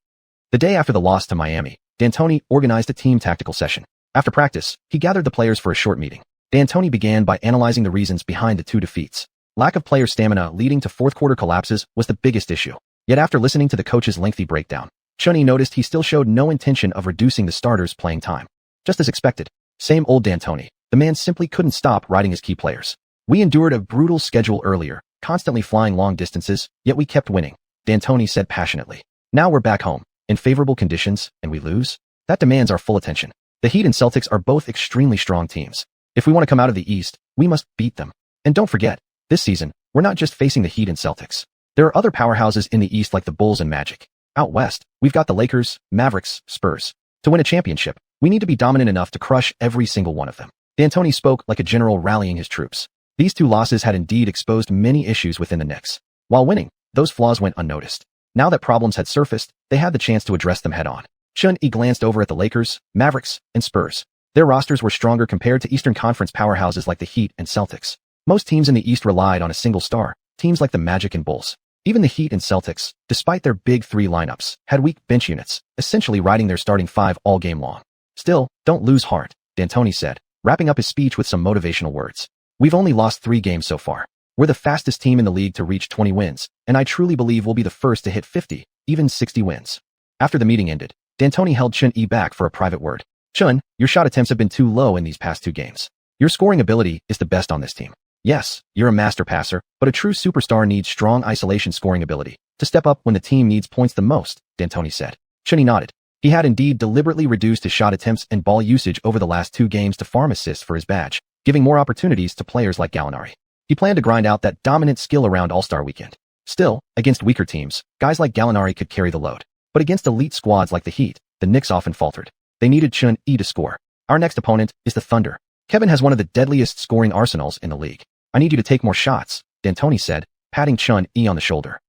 The day after the loss to Miami, D'Antoni organized a team tactical session. After practice, he gathered the players for a short meeting. D'Antoni began by analyzing the reasons behind the 2 defeats. Lack of player stamina leading to fourth-quarter collapses was the biggest issue. Yet after listening to the coach's lengthy breakdown, Xiuxian noticed he still showed no intention of reducing the starters' playing time. Just as expected, same old D'Antoni, the man simply couldn't stop riding his key players. We endured a brutal schedule earlier, constantly flying long distances, yet we kept winning, D'Antoni said passionately. Now we're back home, in favorable conditions, and we lose? That demands our full attention. The Heat and Celtics are both extremely strong teams. If we want to come out of the East, we must beat them. And don't forget, this season, we're not just facing the Heat and Celtics. There are other powerhouses in the East like the Bulls and Magic. Out West, we've got the Lakers, Mavericks, Spurs. To win a championship, we need to be dominant enough to crush every single one of them. D'Antoni spoke like a general rallying his troops. These 2 losses had indeed exposed many issues within the Knicks. While winning, those flaws went unnoticed. Now that problems had surfaced, they had the chance to address them head-on. Xiuxian glanced over at the Lakers, Mavericks, and Spurs. Their rosters were stronger compared to Eastern Conference powerhouses like the Heat and Celtics. Most teams in the East relied on a single star, teams like the Magic and Bulls. Even the Heat and Celtics, despite their big 3 lineups, had weak bench units, essentially riding their starting 5 all game long. Still, don't lose heart, D'Antoni said, wrapping up his speech with some motivational words. We've only lost 3 games so far. We're the fastest team in the league to reach 20 wins, and I truly believe we'll be the first to hit 50, even 60 wins. After the meeting ended, D'Antoni held Xiuxian back for a private word. Xiuxian, your shot attempts have been too low in these past 2 games. Your scoring ability is the best on this team. Yes, you're a master passer, but a true superstar needs strong isolation scoring ability to step up when the team needs points the most, D'Antoni said. Xiuxian nodded. He had indeed deliberately reduced his shot attempts and ball usage over the last 2 games to farm assists for his badge, giving more opportunities to players like Gallinari. He planned to grind out that dominant skill around All-Star Weekend. Still, against weaker teams, guys like Gallinari could carry the load. But against elite squads like the Heat, the Knicks often faltered. They needed Xiuxian to score. Our next opponent is the Thunder. Kevin has one of the deadliest scoring arsenals in the league. I need you to take more shots, D'Antoni said, patting Xiuxian on the shoulder.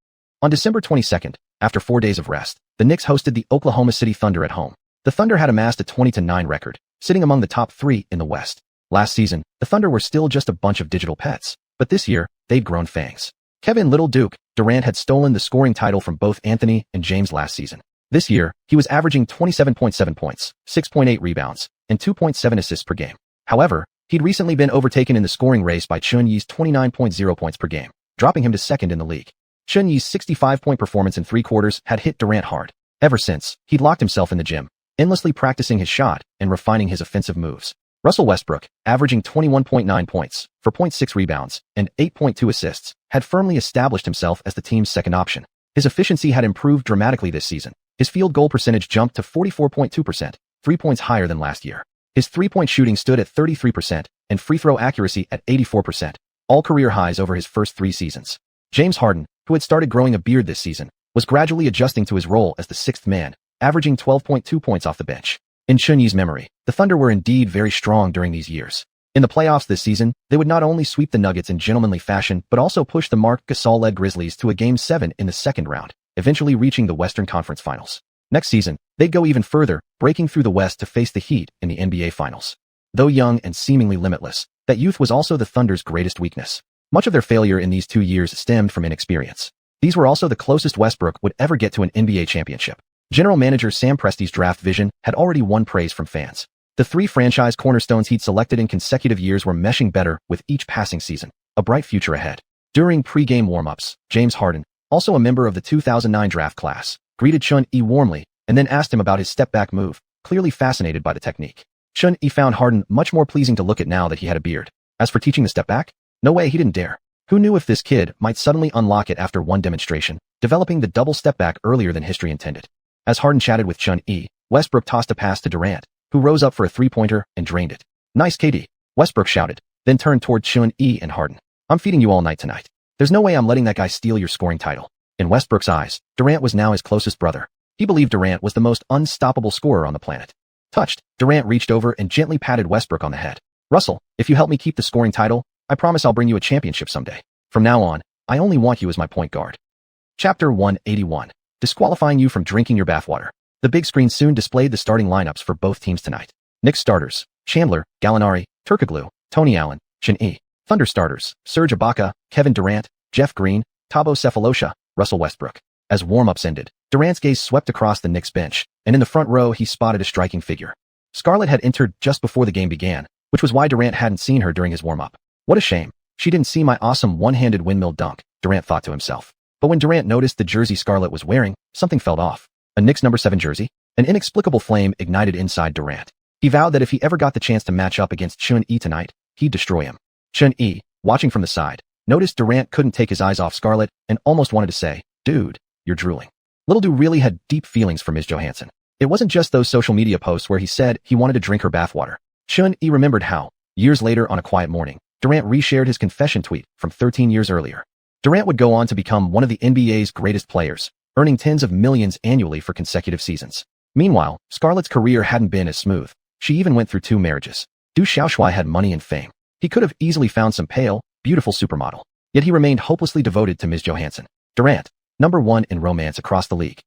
On December 22nd, after 4 days of rest, the Knicks hosted the Oklahoma City Thunder at home. The Thunder had amassed a 20-9 record, sitting among the top 3 in the West. Last season, the Thunder were still just a bunch of digital pets, but this year, they'd grown fangs. Kevin Little Duke Durant had stolen the scoring title from both Anthony and James last season. This year, he was averaging 27.7 points, 6.8 rebounds, and 2.7 assists per game. However, he'd recently been overtaken in the scoring race by Xiuxian's 29.0 points per game, dropping him to second in the league. Xiuxian's 65-point performance in 3 quarters had hit Durant hard. Ever since, he'd locked himself in the gym, endlessly practicing his shot and refining his offensive moves. Russell Westbrook, averaging 21.9 points, 4.6 rebounds, and 8.2 assists, had firmly established himself as the team's second option. His efficiency had improved dramatically this season. His field goal percentage jumped to 44.2%, 3 points higher than last year. His 3-point shooting stood at 33%, and free throw accuracy at 84%, all career highs over his first 3 seasons. James Harden, who had started growing a beard this season, was gradually adjusting to his role as the 6th man, averaging 12.2 points off the bench. In Xiuxian's memory, the Thunder were indeed very strong during these years. In the playoffs this season, they would not only sweep the Nuggets in gentlemanly fashion but also push the Marc Gasol-led Grizzlies to a Game 7 in the second round, eventually reaching the Western Conference Finals. Next season, they'd go even further, breaking through the West to face the Heat in the NBA Finals. Though young and seemingly limitless, that youth was also the Thunder's greatest weakness. Much of their failure in these 2 years stemmed from inexperience. These were also the closest Westbrook would ever get to an NBA championship. General manager Sam Presti's draft vision had already won praise from fans. The three franchise cornerstones he'd selected in consecutive years were meshing better with each passing season, a bright future ahead. During pre-game warm-ups, James Harden, also a member of the 2009 draft class, greeted Xuanhuan warmly and then asked him about his step-back move, clearly fascinated by the technique. Xuanhuan found Harden much more pleasing to look at now that he had a beard. As for teaching the step-back, no way, he didn't dare. Who knew if this kid might suddenly unlock it after one demonstration, developing the double step-back earlier than history intended. As Harden chatted with Xuanhuan, Westbrook tossed a pass to Durant, who rose up for a three-pointer and drained it. "Nice, KD," Westbrook shouted, then turned toward Xuanhuan and Harden. "I'm feeding you all night tonight. There's no way I'm letting that guy steal your scoring title." In Westbrook's eyes, Durant was now his closest brother. He believed Durant was the most unstoppable scorer on the planet. Touched, Durant reached over and gently patted Westbrook on the head. "Russell, if you help me keep the scoring title, I promise I'll bring you a championship someday. From now on, I only want you as my point guard." Chapter 181. Disqualifying you from drinking your bathwater. The big screen soon displayed the starting lineups for both teams tonight. Knicks starters: Chandler, Gallinari, Turkoglu, Tony Allen, xianxia. Thunder starters: Serge Ibaka, Kevin Durant, Jeff Green, Thabo Sefolosha, Russell Westbrook. As warm-ups ended, Durant's gaze swept across the Knicks bench, and in the front row he spotted a striking figure. Scarlett had entered just before the game began, which was why Durant hadn't seen her during his warm-up. What a shame. She didn't see my awesome one-handed windmill dunk, Durant thought to himself. But when Durant noticed the jersey Scarlett was wearing, something felt off. A Knicks number 7 jersey? An inexplicable flame ignited inside Durant. He vowed that if he ever got the chance to match up against Xuanhuan tonight, he'd destroy him. Xuanhuan, watching from the side, noticed Durant couldn't take his eyes off Scarlett and almost wanted to say, "Dude, you're drooling." Little Du really had deep feelings for Ms. Johansson. It wasn't just those social media posts where he said he wanted to drink her bathwater. Xuanhuan remembered how, years later on a quiet morning, Durant reshared his confession tweet from 13 years earlier. Durant would go on to become one of the NBA's greatest players, earning tens of millions annually for consecutive seasons. Meanwhile, Scarlett's career hadn't been as smooth. She even went through 2 marriages. Du Xiaoxuai had money and fame. He could have easily found some pale, beautiful supermodel. Yet he remained hopelessly devoted to Ms. Johansson. Durant, number 1 in romance across the league.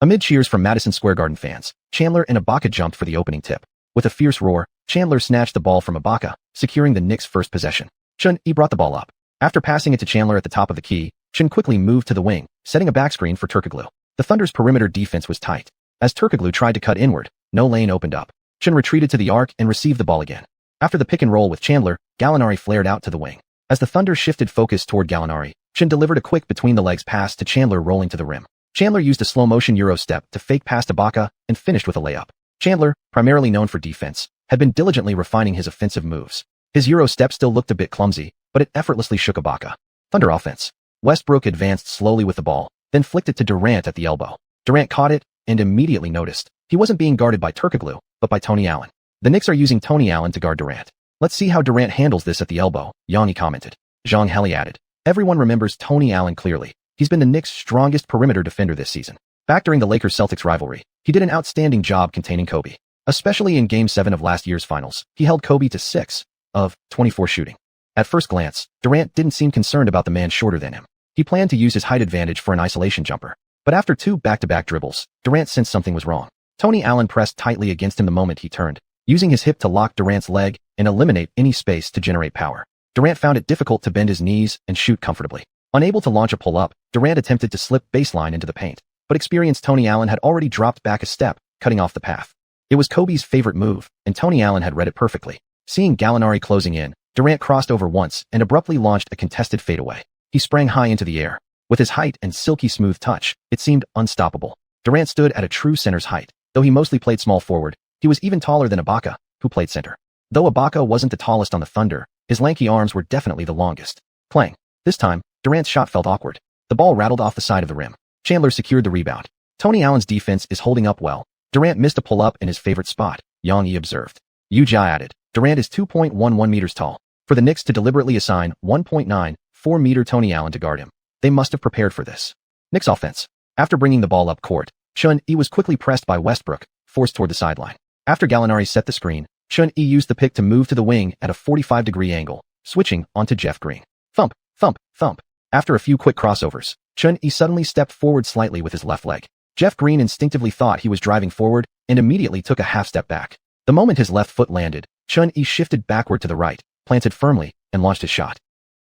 Amid cheers from Madison Square Garden fans, Chandler and Ibaka jumped for the opening tip. With a fierce roar, Chandler snatched the ball from Ibaka, securing the Knicks' first possession. Xuanhuan brought the ball up. After passing it to Chandler at the top of the key, Xuanhuan quickly moved to the wing, setting a backscreen for Turkoglu. The Thunder's perimeter defense was tight. As Turkoglu tried to cut inward, no lane opened up. Xuanhuan retreated to the arc and received the ball again. After the pick and roll with Chandler, Gallinari flared out to the wing. As the Thunder shifted focus toward Gallinari, Xuanhuan delivered a quick between-the-legs pass to Chandler rolling to the rim. Chandler used a slow-motion Euro step to fake past Ibaka and finished with a layup. Chandler, primarily known for defense, had been diligently refining his offensive moves. His Euro step still looked a bit clumsy, but it effortlessly shook Ibaka. Thunder offense. Westbrook advanced slowly with the ball, then flicked it to Durant at the elbow. Durant caught it and immediately noticed he wasn't being guarded by Turkoglu, but by Tony Allen. The Knicks are using Tony Allen to guard Durant. "Let's see how Durant handles this at the elbow," Yanni commented. Zhang Heli added. Everyone remembers Tony Allen clearly. He's been the Knicks' strongest perimeter defender this season. Back during the Lakers-Celtics rivalry, he did an outstanding job containing Kobe. Especially in Game 7 of last year's finals, he held Kobe to 6 of 24 shooting. At first glance, Durant didn't seem concerned about the man shorter than him. He planned to use his height advantage for an isolation jumper. But after 2 back-to-back dribbles, Durant sensed something was wrong. Tony Allen pressed tightly against him the moment he turned, using his hip to lock Durant's leg and eliminate any space to generate power. Durant found it difficult to bend his knees and shoot comfortably. Unable to launch a pull-up, Durant attempted to slip baseline into the paint, but experienced Tony Allen had already dropped back a step, cutting off the path. It was Kobe's favorite move, and Tony Allen had read it perfectly. Seeing Gallinari closing in, Durant crossed over once and abruptly launched a contested fadeaway. He sprang high into the air. With his height and silky smooth touch, it seemed unstoppable. Durant stood at a true center's height. Though he mostly played small forward, he was even taller than Ibaka, who played center. Though Ibaka wasn't the tallest on the Thunder, his lanky arms were definitely the longest. Clang. This time, Durant's shot felt awkward. The ball rattled off the side of the rim. Chandler secured the rebound. Tony Allen's defense is holding up well. Durant missed a pull-up in his favorite spot, Yang Yi observed. Yu Jia added. Durant is 2.11 meters tall. For the Knicks to deliberately assign 1.94-meter Tony Allen to guard him, they must have prepared for this. Knicks offense. After bringing the ball up court, Xuanhuan was quickly pressed by Westbrook, forced toward the sideline. After Gallinari set the screen, Xuanhuan used the pick to move to the wing at a 45-degree angle, switching onto Jeff Green. Thump, thump, thump. After a few quick crossovers, Xuanhuan suddenly stepped forward slightly with his left leg. Jeff Green instinctively thought he was driving forward and immediately took a half step back. The moment his left foot landed, Xuanhuan shifted backward to the right, planted firmly, and launched his shot.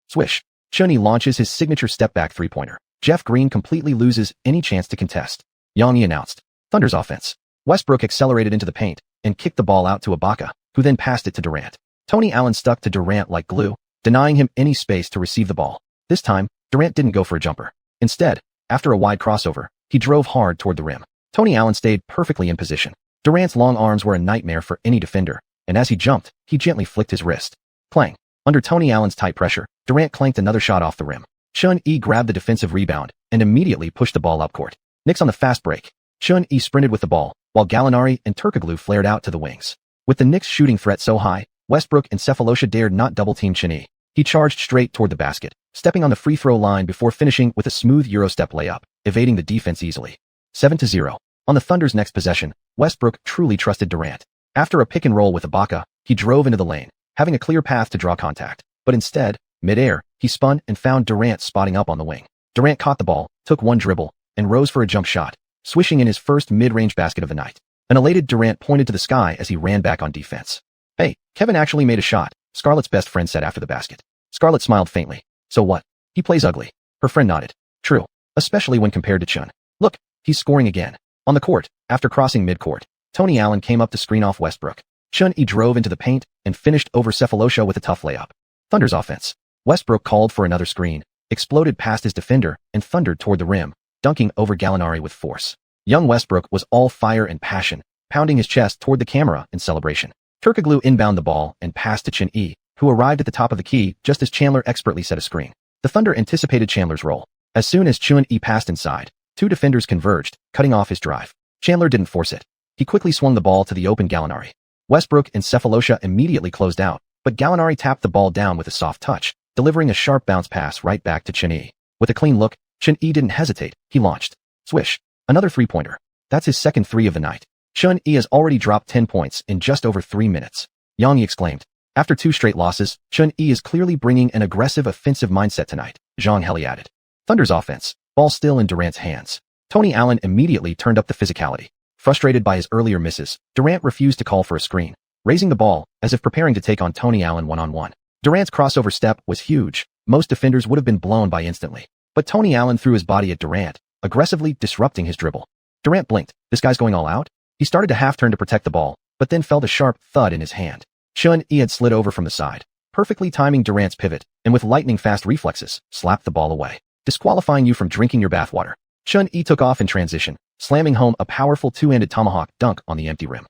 Swish. Xuanhuan launches his signature step-back three-pointer. Jeff Green completely loses any chance to contest. Yang Yi announced. Thunder's offense. Westbrook accelerated into the paint, and kicked the ball out to Ibaka, who then passed it to Durant. Tony Allen stuck to Durant like glue, denying him any space to receive the ball. This time, Durant didn't go for a jumper. Instead, after a wide crossover, he drove hard toward the rim. Tony Allen stayed perfectly in position. Durant's long arms were a nightmare for any defender, and as he jumped, he gently flicked his wrist. Clang. Under Tony Allen's tight pressure, Durant clanked another shot off the rim. Xuanhuan grabbed the defensive rebound and immediately pushed the ball up court. Knicks on the fast break. Xuanhuan sprinted with the ball, while Gallinari and Turkoglu flared out to the wings. With the Knicks' shooting threat so high, Westbrook and Sefolosha dared not double-team Xuanhuan. He charged straight toward the basket, stepping on the free throw line before finishing with a smooth Eurostep layup, evading the defense easily. 7-0. On the Thunder's next possession, Westbrook truly trusted Durant. After a pick and roll with Ibaka, he drove into the lane, having a clear path to draw contact. But instead, mid-air, he spun and found Durant spotting up on the wing. Durant caught the ball, took one dribble, and rose for a jump shot, swishing in his first mid-range basket of the night. An elated Durant pointed to the sky as he ran back on defense. "Hey, Kevin actually made a shot," Scarlett's best friend said after the basket. Scarlett smiled faintly. "So what? He plays ugly." Her friend nodded. "True, especially when compared to Chun. Look, he's scoring again." On the court, after crossing midcourt, Tony Allen came up to screen off Westbrook. Xuanhuan drove into the paint and finished over Sefolosha with a tough layup. Thunder's offense. Westbrook called for another screen, exploded past his defender, and thundered toward the rim, dunking over Gallinari with force. Young Westbrook was all fire and passion, pounding his chest toward the camera in celebration. Turkoglu inbound the ball and passed to Xuanhuan, who arrived at the top of the key just as Chandler expertly set a screen. The Thunder anticipated Chandler's role. As soon as Xuanhuan passed inside, two defenders converged, cutting off his drive. Chandler didn't force it. He quickly swung the ball to the open Gallinari. Westbrook and Sefolosha immediately closed out, but Gallinari tapped the ball down with a soft touch, delivering a sharp bounce pass right back to Xuanhuan. With a clean look, Xuanhuan didn't hesitate. He launched. Swish. Another three-pointer. That's his second three of the night. Xuanhuan has already dropped 10 points in just over 3 minutes. Yang exclaimed. After 2 straight losses, Xuanhuan is clearly bringing an aggressive offensive mindset tonight, Zhang Heli added. Thunder's offense. Ball still in Durant's hands. Tony Allen immediately turned up the physicality. Frustrated by his earlier misses, Durant refused to call for a screen, raising the ball as if preparing to take on Tony Allen one-on-one. Durant's crossover step was huge. Most defenders would have been blown by instantly. But Tony Allen threw his body at Durant, aggressively disrupting his dribble. Durant blinked. This guy's going all out? He started to half-turn to protect the ball, but then felt a sharp thud in his hand. Xuanhuan had slid over from the side, perfectly timing Durant's pivot, and with lightning-fast reflexes, slapped the ball away, disqualifying you from drinking your bathwater. Xuanhuan took off in transition, slamming home a powerful two-handed tomahawk dunk on the empty rim.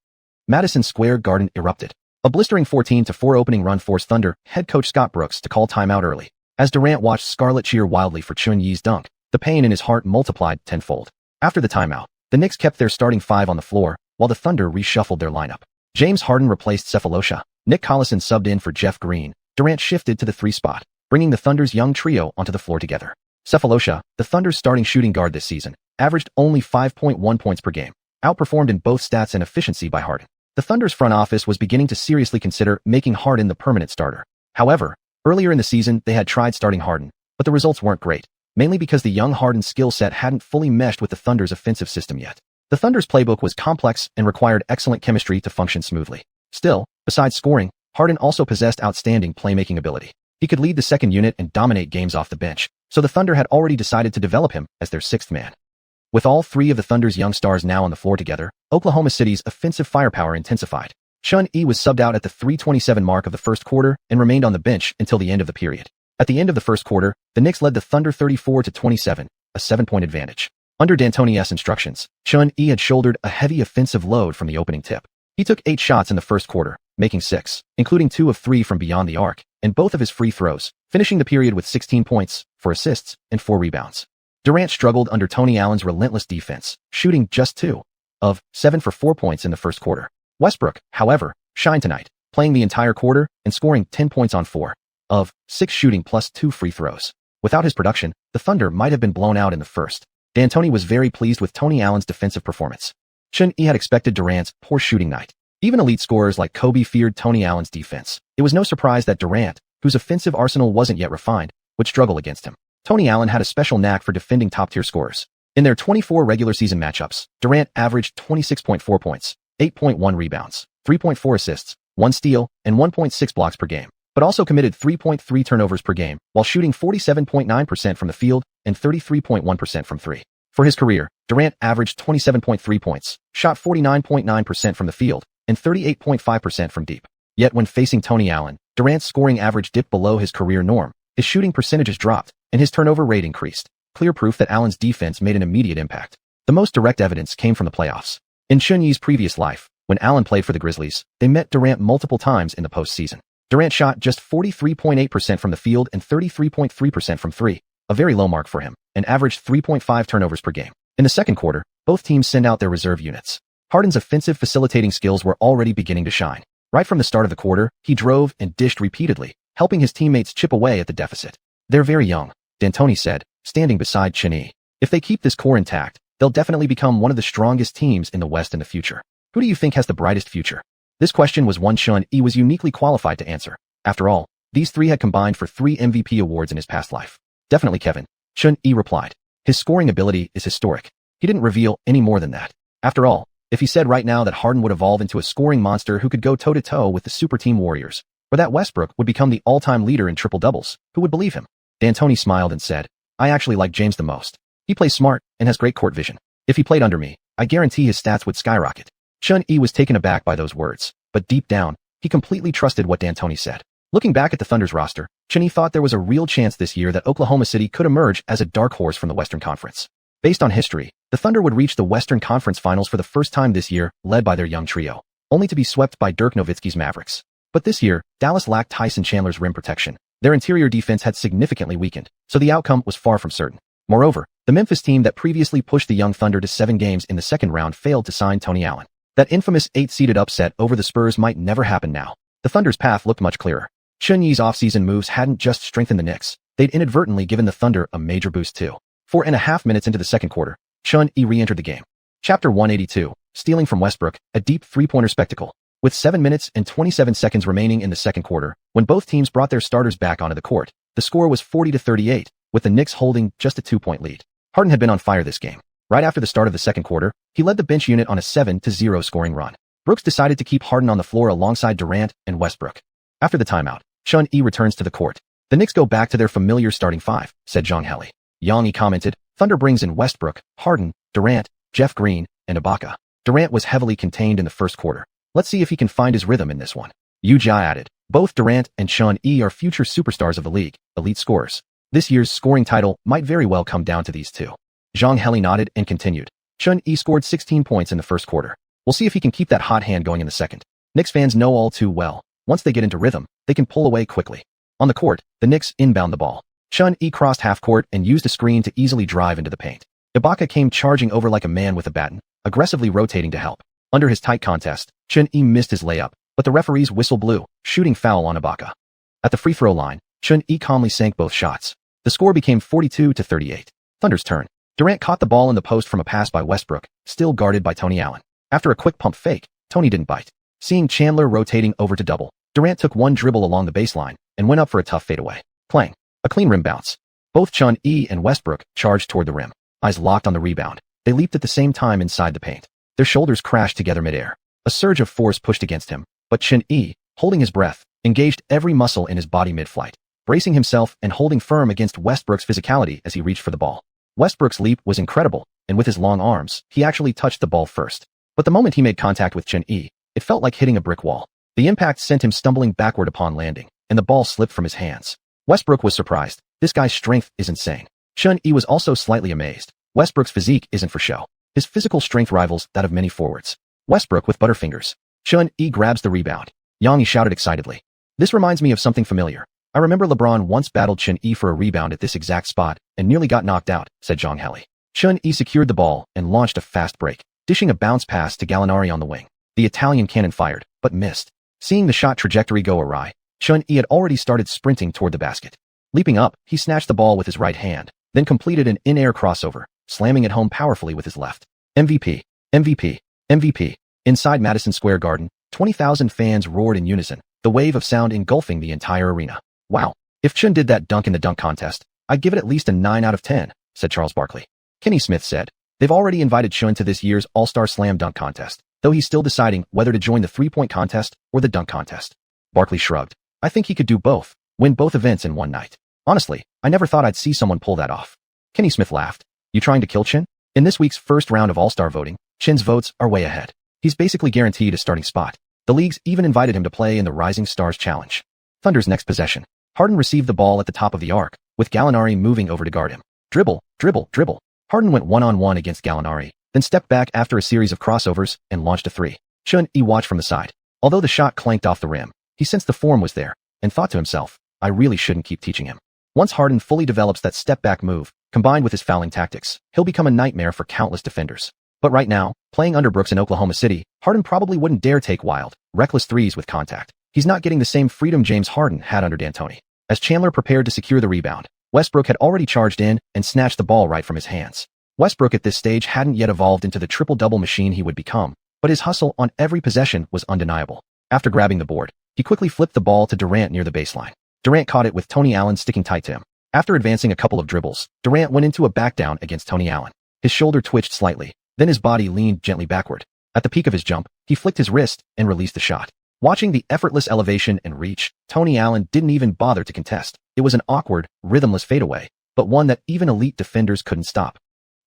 Madison Square Garden erupted. A blistering 14-4 opening run forced Thunder head coach Scott Brooks to call timeout early. As Durant watched Scarlett cheer wildly for Xuanhuan's dunk, the pain in his heart multiplied tenfold. After the timeout, the Knicks kept their starting 5 on the floor, while the Thunder reshuffled their lineup. James Harden replaced Sefolosha. Nick Collison subbed in for Jeff Green. Durant shifted to the 3 spot, bringing the Thunder's young trio onto the floor together. Sefolosha, the Thunder's starting shooting guard this season, averaged only 5.1 points per game, outperformed in both stats and efficiency by Harden. The Thunder's front office was beginning to seriously consider making Harden the permanent starter. However, earlier in the season they had tried starting Harden, but the results weren't great, mainly because the young Harden skill set hadn't fully meshed with the Thunder's offensive system yet. The Thunder's playbook was complex and required excellent chemistry to function smoothly. Still, besides scoring, Harden also possessed outstanding playmaking ability. He could lead the second unit and dominate games off the bench, so the Thunder had already decided to develop him as their 6th man. With all 3 of the Thunder's young stars now on the floor together, Oklahoma City's offensive firepower intensified. Xuanhuan was subbed out at the 3:27 mark of the first quarter and remained on the bench until the end of the period. At the end of the first quarter, the Knicks led the Thunder 34-27, a 7-point advantage. Under D'Antoni's instructions, Xuanhuan had shouldered a heavy offensive load from the opening tip. He took 8 shots in the first quarter, making 6, including 2 of 3 from beyond the arc, and both of his free throws, finishing the period with 16 points, 4 assists, and 4 rebounds. Durant struggled under Tony Allen's relentless defense, shooting just 2 of 7 for 4 points in the first quarter. Westbrook, however, shined tonight, playing the entire quarter and scoring 10 points on 4 of 6 shooting plus 2 free throws. Without his production, the Thunder might have been blown out in the first. D'Antoni was very pleased with Tony Allen's defensive performance. Xuanhuan had expected Durant's poor shooting night. Even elite scorers like Kobe feared Tony Allen's defense. It was no surprise that Durant, whose offensive arsenal wasn't yet refined, would struggle against him. Tony Allen had a special knack for defending top-tier scorers. In their 24 regular season matchups, Durant averaged 26.4 points, 8.1 rebounds, 3.4 assists, 1 steal, and 1.6 blocks per game, but also committed 3.3 turnovers per game while shooting 47.9% from the field and 33.1% from 3. For his career, Durant averaged 27.3 points, shot 49.9% from the field, and 38.5% from deep. Yet when facing Tony Allen, Durant's scoring average dipped below his career norm, his shooting percentages dropped, and his turnover rate increased. Clear proof that Allen's defense made an immediate impact. The most direct evidence came from the playoffs. In Xiuxian's previous life, when Allen played for the Grizzlies, they met Durant multiple times in the postseason. Durant shot just 43.8% from the field and 33.3% from three, a very low mark for him, and averaged 3.5 turnovers per game. In the second quarter, both teams sent out their reserve units. Harden's offensive facilitating skills were already beginning to shine. Right from the start of the quarter, he drove and dished repeatedly, helping his teammates chip away at the deficit. "They're very young," D'Antoni said, standing beside Xiuxian. "If they keep this core intact, they'll definitely become one of the strongest teams in the West in the future. Who do you think has the brightest future?" This question was one Xiuxian was uniquely qualified to answer. After all, these three had combined for 3 MVP awards in his past life. "Definitely Kevin," Xiuxian replied. "His scoring ability is historic." He didn't reveal any more than that. After all, if he said right now that Harden would evolve into a scoring monster who could go toe-to-toe with the super team Warriors, or that Westbrook would become the all-time leader in triple-doubles, who would believe him? D'Antoni smiled and said, "I actually like James the most. He plays smart and has great court vision. If he played under me, I guarantee his stats would skyrocket." Xiuxian was taken aback by those words, but deep down, he completely trusted what D'Antoni said. Looking back at the Thunder's roster, Xiuxian thought there was a real chance this year that Oklahoma City could emerge as a dark horse from the Western Conference. Based on history, the Thunder would reach the Western Conference Finals for the first time this year, led by their young trio, only to be swept by Dirk Nowitzki's Mavericks. But this year, Dallas lacked Tyson Chandler's rim protection. Their interior defense had significantly weakened, so the outcome was far from certain. Moreover, the Memphis team that previously pushed the young Thunder to 7 games in the second round failed to sign Tony Allen. That infamous 8-seeded upset over the Spurs might never happen now. The Thunder's path looked much clearer. Xiuxian's offseason moves hadn't just strengthened the Knicks, they'd inadvertently given the Thunder a major boost too. 4.5 minutes into the second quarter, Xiuxian re-entered the game. Chapter 182, Stealing from Westbrook, a deep three-pointer spectacle. With 7 minutes and 27 seconds remaining in the second quarter, when both teams brought their starters back onto the court, the score was 40-38, with the Knicks holding just a 2-point lead. Harden had been on fire this game. Right after the start of the second quarter, he led the bench unit on a 7-0 scoring run. Brooks decided to keep Harden on the floor alongside Durant and Westbrook. After the timeout, Xiuxian returns to the court. "The Knicks go back to their familiar starting five," said Xianxia. Xianxia commented, "Thunder brings in Westbrook, Harden, Durant, Jeff Green, and Ibaka." Durant was heavily contained in the first quarter. "Let's see if he can find his rhythm in this one." Xiuxian added, "Both Durant and Xiuxian are future superstars of the league, elite scorers. This year's scoring title might very well come down to these two." Xianxia nodded and continued. "Xiuxian scored 16 points in the first quarter. We'll see if he can keep that hot hand going in the second." Knicks fans know all too well, once they get into rhythm, they can pull away quickly. On the court, the Knicks inbound the ball. Xiuxian crossed half-court and used a screen to easily drive into the paint. Ibaka came charging over like a man with a baton, aggressively rotating to help. Under his tight contest, Xiuxian missed his layup, but the referee's whistle blew, shooting foul on Ibaka. At the free throw line, Xiuxian calmly sank both shots. The score became 42-38. Thunder's turn. Durant caught the ball in the post from a pass by Westbrook, still guarded by Tony Allen. After a quick pump fake, Tony didn't bite. Seeing Chandler rotating over to double, Durant took one dribble along the baseline and went up for a tough fadeaway. Clang. A clean rim bounce. Both Xiuxian and Westbrook charged toward the rim. Eyes locked on the rebound. They leaped at the same time inside the paint. Their shoulders crashed together midair. A surge of force pushed against him, but Xiuxian, holding his breath, engaged every muscle in his body mid-flight, bracing himself and holding firm against Westbrook's physicality as he reached for the ball. Westbrook's leap was incredible, and with his long arms, he actually touched the ball first. But the moment he made contact with Xiuxian, it felt like hitting a brick wall. The impact sent him stumbling backward upon landing, and the ball slipped from his hands. Westbrook was surprised. This guy's strength is insane. Xiuxian was also slightly amazed. Westbrook's physique isn't for show. His physical strength rivals that of many forwards. Westbrook with butterfingers. Xiuxian grabs the rebound. Xianxia shouted excitedly. "This reminds me of something familiar. I remember LeBron once battled Xiuxian for a rebound at this exact spot and nearly got knocked out," said Xianxia. Xiuxian secured the ball and launched a fast break, dishing a bounce pass to Gallinari on the wing. The Italian cannon fired, but missed. Seeing the shot trajectory go awry, Xiuxian had already started sprinting toward the basket. Leaping up, he snatched the ball with his right hand, then completed an in-air crossover, slamming it home powerfully with his left. MVP, MVP, MVP. Inside Madison Square Garden, 20,000 fans roared in unison, the wave of sound engulfing the entire arena. "Wow, if Xiuxian did that dunk in the dunk contest, I'd give it at least a 9 out of 10, said Charles Barkley. Kenny Smith said, "They've already invited Xiuxian to this year's All-Star Slam Dunk Contest, though he's still deciding whether to join the three-point contest or the dunk contest." Barkley shrugged. "I think he could do both, win both events in one night. Honestly, I never thought I'd see someone pull that off." Kenny Smith laughed. "You trying to kill Xiuxian?" In this week's first round of All-Star voting, Xiuxian's votes are way ahead. He's basically guaranteed a starting spot. The leagues even invited him to play in the Rising Stars Challenge. Thunder's next possession. Harden received the ball at the top of the arc, with Gallinari moving over to guard him. Dribble, dribble, dribble. Harden went one-on-one against Gallinari, then stepped back after a series of crossovers and launched a three. Xiuxian watched from the side. Although the shot clanked off the rim, he sensed the form was there, and thought to himself, I really shouldn't keep teaching him. Once Harden fully develops that step-back move, combined with his fouling tactics, he'll become a nightmare for countless defenders. But right now, playing under Brooks in Oklahoma City, Harden probably wouldn't dare take wild, reckless threes with contact. He's not getting the same freedom James Harden had under D'Antoni. As Chandler prepared to secure the rebound, Westbrook had already charged in and snatched the ball right from his hands. Westbrook at this stage hadn't yet evolved into the triple-double machine he would become, but his hustle on every possession was undeniable. After grabbing the board, he quickly flipped the ball to Durant near the baseline. Durant caught it with Tony Allen sticking tight to him. After advancing a couple of dribbles, Durant went into a backdown against Tony Allen. His shoulder twitched slightly, then his body leaned gently backward. At the peak of his jump, he flicked his wrist and released the shot. Watching the effortless elevation and reach, Tony Allen didn't even bother to contest. It was an awkward, rhythmless fadeaway, but one that even elite defenders couldn't stop.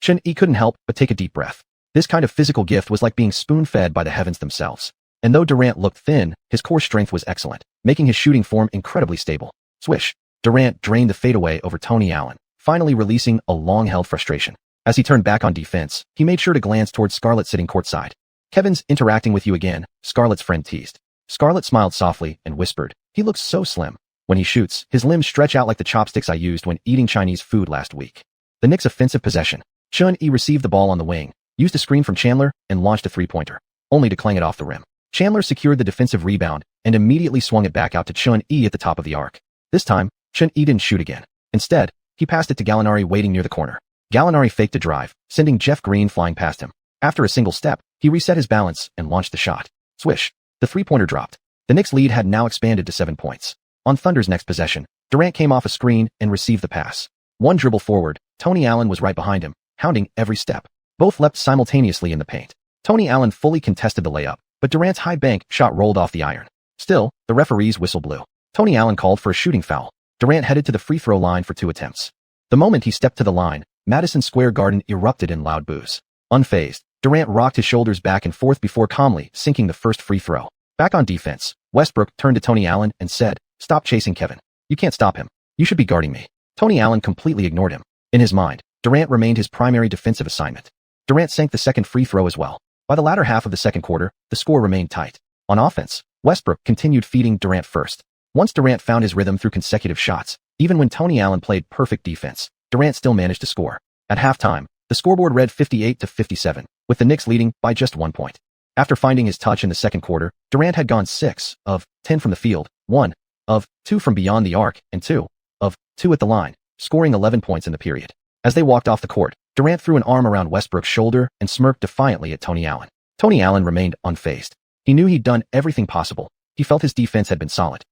Xiuxian couldn't help but take a deep breath. This kind of physical gift was like being spoon-fed by the heavens themselves. And though Durant looked thin, his core strength was excellent, making his shooting form incredibly stable. Swish. Durant drained the fadeaway over Tony Allen, finally releasing a long-held frustration. As he turned back on defense, he made sure to glance towards Scarlett sitting courtside. Kevin's interacting with you again, Scarlett's friend teased. Scarlett smiled softly and whispered, he looks so slim. When he shoots, his limbs stretch out like the chopsticks I used when eating Chinese food last week. The Knicks' offensive possession. Xiuxian received the ball on the wing, used a screen from Chandler, and launched a three-pointer, only to clang it off the rim. Chandler secured the defensive rebound and immediately swung it back out to Xiuxian at the top of the arc. This time, Xiuxian didn't shoot again. Instead, he passed it to Gallinari waiting near the corner. Gallinari faked a drive, sending Jeff Green flying past him. After a single step, he reset his balance and launched the shot. Swish. The three-pointer dropped. The Knicks' lead had now expanded to 7 points. On Thunder's next possession, Durant came off a screen and received the pass. One dribble forward, Tony Allen was right behind him, hounding every step. Both leapt simultaneously in the paint. Tony Allen fully contested the layup, but Durant's high bank shot rolled off the iron. Still, the referee's whistle blew. Tony Allen called for a shooting foul. Durant headed to the free throw line for 2 attempts. The moment he stepped to the line, Madison Square Garden erupted in loud boos. Unfazed, Durant rocked his shoulders back and forth before calmly sinking the first free throw. Back on defense, Westbrook turned to Tony Allen and said, "Stop chasing Kevin. You can't stop him. You should be guarding me." Tony Allen completely ignored him. In his mind, Durant remained his primary defensive assignment. Durant sank the second free throw as well. By the latter half of the second quarter, the score remained tight. On offense, Westbrook continued feeding Durant first. Once Durant found his rhythm through consecutive shots, even when Tony Allen played perfect defense, Durant still managed to score. At halftime, the scoreboard read 58-57, with the Knicks leading by just 1 point. After finding his touch in the second quarter, Durant had gone 6 of 10 from the field, 1 of 2 from beyond the arc, and 2 of 2 at the line, scoring 11 points in the period. As they walked off the court, Durant threw an arm around Westbrook's shoulder and smirked defiantly at Tony Allen. Tony Allen remained unfazed. He knew he'd done everything possible. He felt his defense had been solid.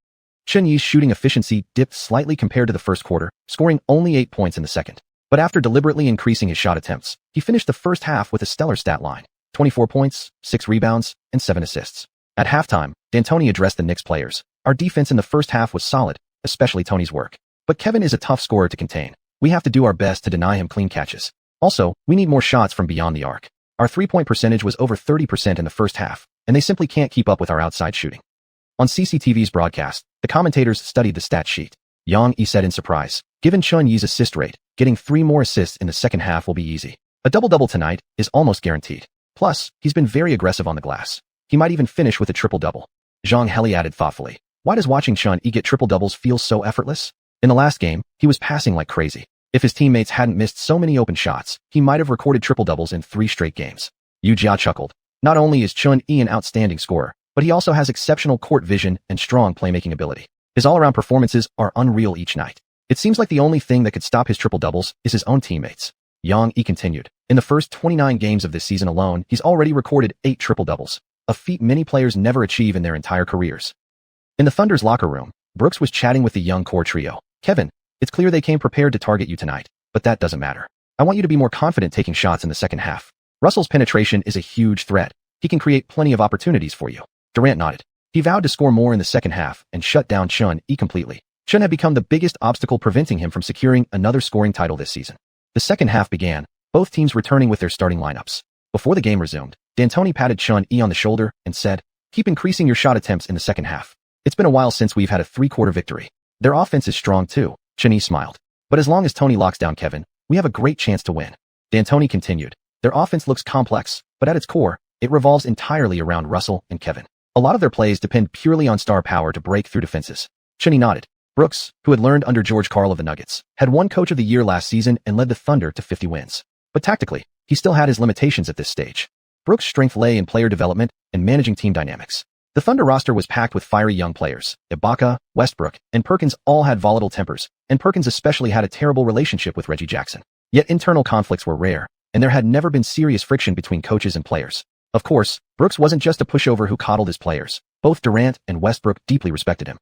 Xiuxian's shooting efficiency dipped slightly compared to the first quarter, scoring only 8 points in the second. But after deliberately increasing his shot attempts, he finished the first half with a stellar stat line: 24 points, 6 rebounds, and 7 assists. At halftime, D'Antoni addressed the Knicks players. Our defense in the first half was solid, especially Tony's work. But Kevin is a tough scorer to contain. We have to do our best to deny him clean catches. Also, we need more shots from beyond the arc. Our three-point percentage was over 30% in the first half, and they simply can't keep up with our outside shooting. On CCTV's broadcast, the commentators studied the stat sheet. Yang Yi said in surprise, given Xiuxian's assist rate, getting 3 more assists in the second half will be easy. A double-double tonight is almost guaranteed. Plus, he's been very aggressive on the glass. He might even finish with a triple-double. Zhang Heli added thoughtfully, why does watching Xiuxian get triple-doubles feel so effortless? In the last game, he was passing like crazy. If his teammates hadn't missed so many open shots, he might have recorded triple-doubles in 3 straight games. Yu Jia chuckled. Not only is Xiuxian an outstanding scorer, but he also has exceptional court vision and strong playmaking ability. His all-around performances are unreal each night. It seems like the only thing that could stop his triple-doubles is his own teammates. Yang Yi continued. In the first 29 games of this season alone, he's already recorded 8 triple-doubles, a feat many players never achieve in their entire careers. In the Thunder's locker room, Brooks was chatting with the young core trio. Kevin, it's clear they came prepared to target you tonight, but that doesn't matter. I want you to be more confident taking shots in the second half. Russell's penetration is a huge threat. He can create plenty of opportunities for you. Durant nodded. He vowed to score more in the second half and shut down Xiuxian completely. Xiuxian had become the biggest obstacle preventing him from securing another scoring title this season. The second half began, both teams returning with their starting lineups. Before the game resumed, D'Antoni patted Chun-Yi on the shoulder and said, "Keep increasing your shot attempts in the second half. It's been a while since we've had a three-quarter victory. Their offense is strong too." Chun-Yi smiled. "But as long as Tony locks down Kevin, we have a great chance to win." D'Antoni continued, "Their offense looks complex, but at its core, it revolves entirely around Russell and Kevin. A lot of their plays depend purely on star power to break through defenses." Chun-Yi nodded. Brooks, who had learned under George Karl of the Nuggets, had won Coach of the Year last season and led the Thunder to 50 wins. But tactically, he still had his limitations at this stage. Brooks' strength lay in player development and managing team dynamics. The Thunder roster was packed with fiery young players. Ibaka, Westbrook, and Perkins all had volatile tempers, and Perkins especially had a terrible relationship with Reggie Jackson. Yet internal conflicts were rare, and there had never been serious friction between coaches and players. Of course, Brooks wasn't just a pushover who coddled his players. Both Durant and Westbrook deeply respected him.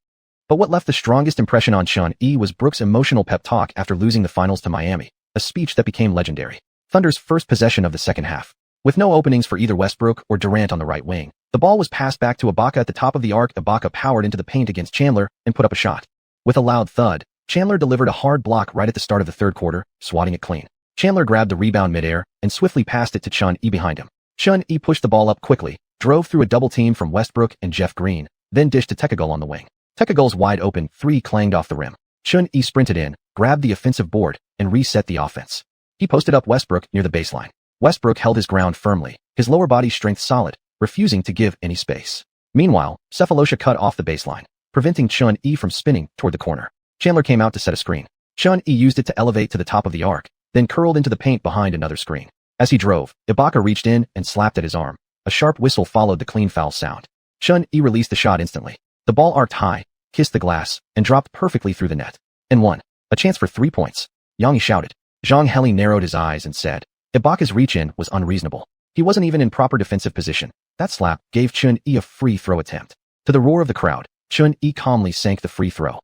But what left the strongest impression on Chun-Yi was Brooks' emotional pep talk after losing the finals to Miami, a speech that became legendary. Thunder's first possession of the second half. With no openings for either Westbrook or Durant on the right wing, the ball was passed back to Ibaka at the top of the arc. Ibaka powered into the paint against Chandler and put up a shot. With a loud thud, Chandler delivered a hard block right at the start of the third quarter, swatting it clean. Chandler grabbed the rebound midair and swiftly passed it to Chun-Yi behind him. Chun-Yi pushed the ball up quickly, drove through a double team from Westbrook and Jeff Green, then dished to Tekagol on the wing. Tekagol's wide-open three clanged off the rim. Chun-Yi sprinted in, grabbed the offensive board, and reset the offense. He posted up Westbrook near the baseline. Westbrook held his ground firmly, his lower body strength solid, refusing to give any space. Meanwhile, Cephalosha cut off the baseline, preventing Chun-Yi from spinning toward the corner. Chandler came out to set a screen. Chun-Yi used it to elevate to the top of the arc, then curled into the paint behind another screen. As he drove, Ibaka reached in and slapped at his arm. A sharp whistle followed the clean foul sound. Chun-Yi released the shot instantly. The ball arced high, kissed the glass, and dropped perfectly through the net. And one. A chance for 3 points. Yang shouted. Zhang Heli narrowed his eyes and said, Ibaka's reach-in was unreasonable. He wasn't even in proper defensive position. That slap gave Chun-Yi a free throw attempt. To the roar of the crowd, Chun-Yi calmly sank the free throw.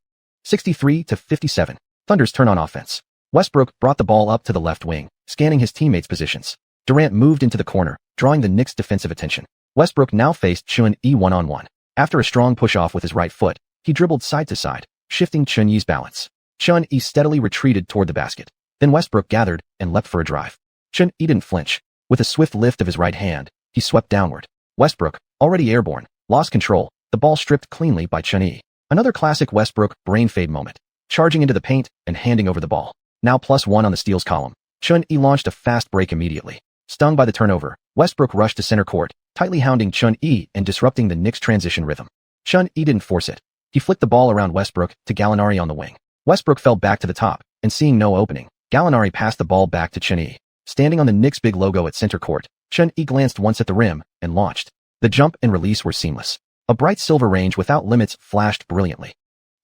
63-57. Thunder's turn on offense. Westbrook brought the ball up to the left wing, scanning his teammates' positions. Durant moved into the corner, drawing the Knicks' defensive attention. Westbrook now faced Chun-Yi one-on-one. After a strong push-off with his right foot, he dribbled side to side, shifting Chun-Yi's balance. Chun-Yi steadily retreated toward the basket. Then Westbrook gathered and leapt for a drive. Chun-Yi didn't flinch. With a swift lift of his right hand, he swept downward. Westbrook, already airborne, lost control, the ball stripped cleanly by Chun-Yi. Another classic Westbrook brain fade moment. Charging into the paint and handing over the ball. Now +1 on the steals column. Chun-Yi launched a fast break immediately. Stung by the turnover, Westbrook rushed to center court, tightly hounding Chun-Yi and disrupting the Knicks' transition rhythm. Chun-Yi didn't force it. He flicked the ball around Westbrook to Gallinari on the wing. Westbrook fell back to the top, and seeing no opening, Gallinari passed the ball back to Chun-Yi. Standing on the Knicks' big logo at center court, Chun-Yi glanced once at the rim and launched. The jump and release were seamless. A bright silver range without limits flashed brilliantly.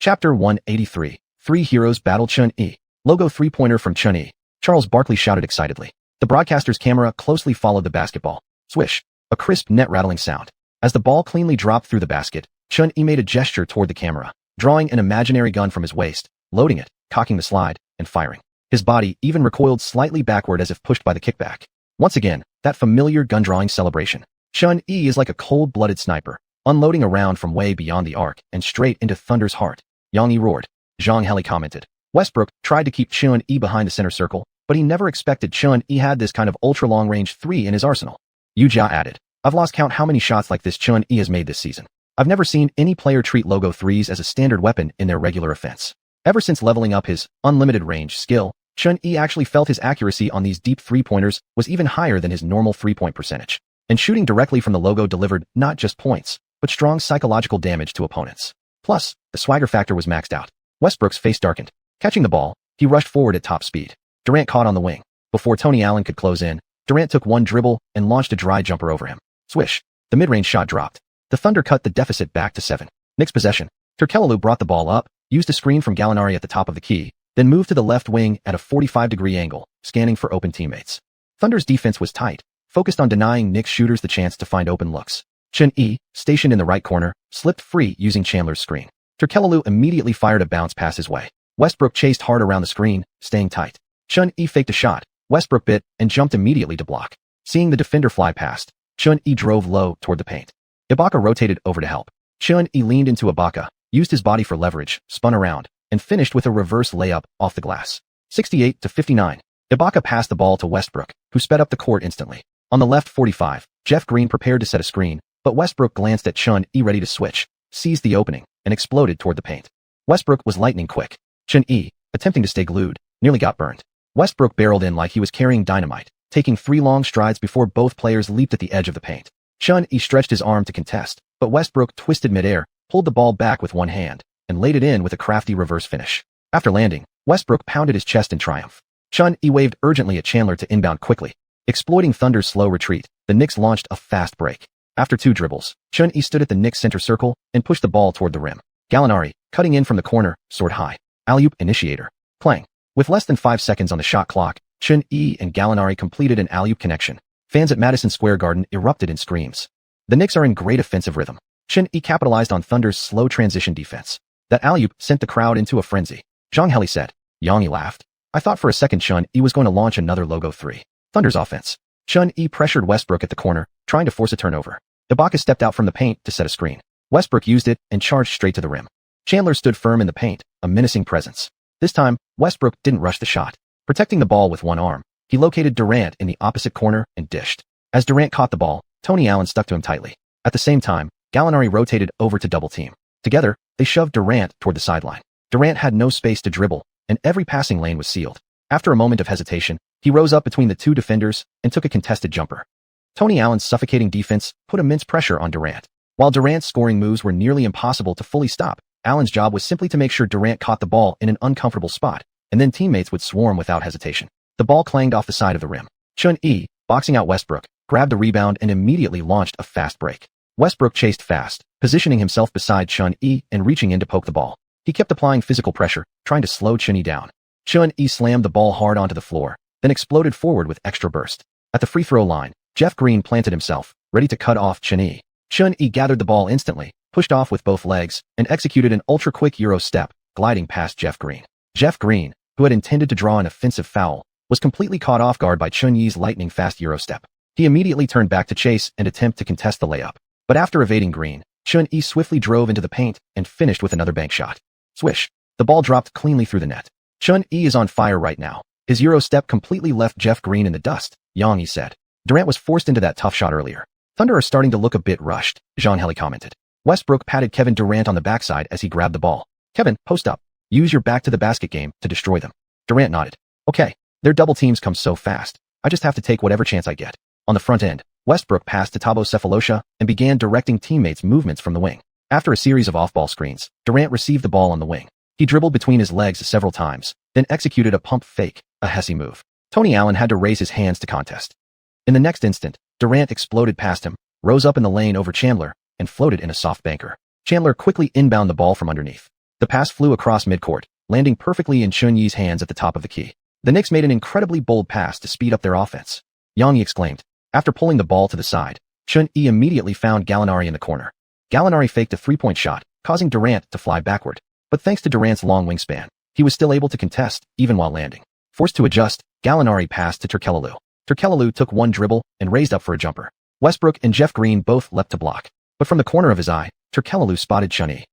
Chapter 183. 3 Heroes Battle Chun-Yi. Logo three-pointer from Chun-Yi. Charles Barkley shouted excitedly. The broadcaster's camera closely followed the basketball. Swish. A crisp net-rattling sound. As the ball cleanly dropped through the basket, Chun-Yi made a gesture toward the camera, drawing an imaginary gun from his waist, loading it, cocking the slide, and firing. His body even recoiled slightly backward as if pushed by the kickback. Once again, that familiar gun-drawing celebration. Chun-Yi is like a cold-blooded sniper, unloading a round from way beyond the arc and straight into Thunder's heart. Yang roared. Zhang Heli commented. Westbrook tried to keep Chun-Yi behind the center circle, but he never expected Chun-Yi had this kind of ultra-long-range three in his arsenal. Yuja added. I've lost count how many shots like this Chun-Yi has made this season. I've never seen any player treat logo threes as a standard weapon in their regular offense. Ever since leveling up his unlimited range skill, Chun-Yi actually felt his accuracy on these deep three-pointers was even higher than his normal three-point percentage. And shooting directly from the logo delivered not just points, but strong psychological damage to opponents. Plus, the swagger factor was maxed out. Westbrook's face darkened. Catching the ball, he rushed forward at top speed. Durant caught on the wing. Before Tony Allen could close in, Durant took one dribble and launched a dry jumper over him. Swish. The mid-range shot dropped. The Thunder cut the deficit back to 7. Knicks possession. Turkoglu brought the ball up, used a screen from Gallinari at the top of the key, then moved to the left wing at a 45-degree angle, scanning for open teammates. Thunder's defense was tight, focused on denying Knicks shooters the chance to find open looks. Chun-Yi, stationed in the right corner, slipped free using Chandler's screen. Turkoglu immediately fired a bounce pass his way. Westbrook chased hard around the screen, staying tight. Chun-Yi faked a shot. Westbrook bit and jumped immediately to block. Seeing the defender fly past, Chun-Yi drove low toward the paint. Ibaka rotated over to help. Chun-Yi leaned into Ibaka, used his body for leverage, spun around, and finished with a reverse layup off the glass. 68-59. Ibaka passed the ball to Westbrook, who sped up the court instantly. On the left 45, Jeff Green prepared to set a screen, but Westbrook glanced at Chun-Yi ready to switch, seized the opening, and exploded toward the paint. Westbrook was lightning quick. Chun-Yi, attempting to stay glued, nearly got burned. Westbrook barreled in like he was carrying dynamite, taking 3 long strides before both players leaped at the edge of the paint. Chun-Yi stretched his arm to contest, but Westbrook twisted midair, pulled the ball back with one hand, and laid it in with a crafty reverse finish. After landing, Westbrook pounded his chest in triumph. Chun-Yi waved urgently at Chandler to inbound quickly. Exploiting Thunder's slow retreat, the Knicks launched a fast break. After 2 dribbles, Chun-Yi stood at the Knicks' center circle and pushed the ball toward the rim. Gallinari, cutting in from the corner, soared high. Alley-oop initiator. Clang. With less than 5 seconds on the shot clock, Chun-Yi and Gallinari completed an alley-oop connection. Fans at Madison Square Garden erupted in screams. The Knicks are in great offensive rhythm. Chun-Yi capitalized on Thunder's slow transition defense. That alley-oop sent the crowd into a frenzy. Xianxia said. Yang laughed. I thought for a second Chun-Yi was going to launch another logo 3. Thunder's offense. Chun-Yi pressured Westbrook at the corner, trying to force a turnover. Ibaka stepped out from the paint to set a screen. Westbrook used it and charged straight to the rim. Chandler stood firm in the paint, a menacing presence. This time, Westbrook didn't rush the shot. Protecting the ball with one arm, he located Durant in the opposite corner and dished. As Durant caught the ball, Tony Allen stuck to him tightly. At the same time, Gallinari rotated over to double team. Together, they shoved Durant toward the sideline. Durant had no space to dribble, and every passing lane was sealed. After a moment of hesitation, he rose up between the 2 defenders and took a contested jumper. Tony Allen's suffocating defense put immense pressure on Durant. While Durant's scoring moves were nearly impossible to fully stop, Allen's job was simply to make sure Durant caught the ball in an uncomfortable spot, and then teammates would swarm without hesitation. The ball clanged off the side of the rim. Chun-Yi, boxing out Westbrook, grabbed the rebound and immediately launched a fast break. Westbrook chased fast, positioning himself beside Chun-Yi and reaching in to poke the ball. He kept applying physical pressure, trying to slow Chun-Yi down. Chun-Yi slammed the ball hard onto the floor, then exploded forward with extra burst. At the free throw line, Jeff Green planted himself, ready to cut off Chun-Yi. Chun-Yi gathered the ball instantly, pushed off with both legs, and executed an ultra-quick Euro step, gliding past Jeff Green. Jeff Green, who had intended to draw an offensive foul, was completely caught off guard by Chun-Yi's lightning-fast Euro step. He immediately turned back to chase and attempt to contest the layup. But after evading Green, Chun-Yi swiftly drove into the paint and finished with another bank shot. Swish. The ball dropped cleanly through the net. Chun-Yi is on fire right now. His Euro step completely left Jeff Green in the dust, Yang said. Durant was forced into that tough shot earlier. Thunder are starting to look a bit rushed, Xuanhuan commented. Westbrook patted Kevin Durant on the backside as he grabbed the ball. Kevin, post up. Use your back-to-the-basket game to destroy them. Durant nodded. Okay, their double teams come so fast. I just have to take whatever chance I get. On the front end, Westbrook passed to Thabo Sefolosha and began directing teammates' movements from the wing. After a series of off-ball screens, Durant received the ball on the wing. He dribbled between his legs several times, then executed a pump fake, a Hesse move. Tony Allen had to raise his hands to contest. In the next instant, Durant exploded past him, rose up in the lane over Chandler, and floated in a soft banker. Chandler quickly inbounded the ball from underneath. The pass flew across midcourt, landing perfectly in Chun-Yi's hands at the top of the key. The Knicks made an incredibly bold pass to speed up their offense. Yang exclaimed. After pulling the ball to the side, Chun-Yi immediately found Gallinari in the corner. Gallinari faked a 3-point shot, causing Durant to fly backward. But thanks to Durant's long wingspan, he was still able to contest, even while landing. Forced to adjust, Gallinari passed to Turkoglu. Turkoglu took one dribble and raised up for a jumper. Westbrook and Jeff Green both leapt to block. But from the corner of his eye, Turkoglu spotted Chun-Yi.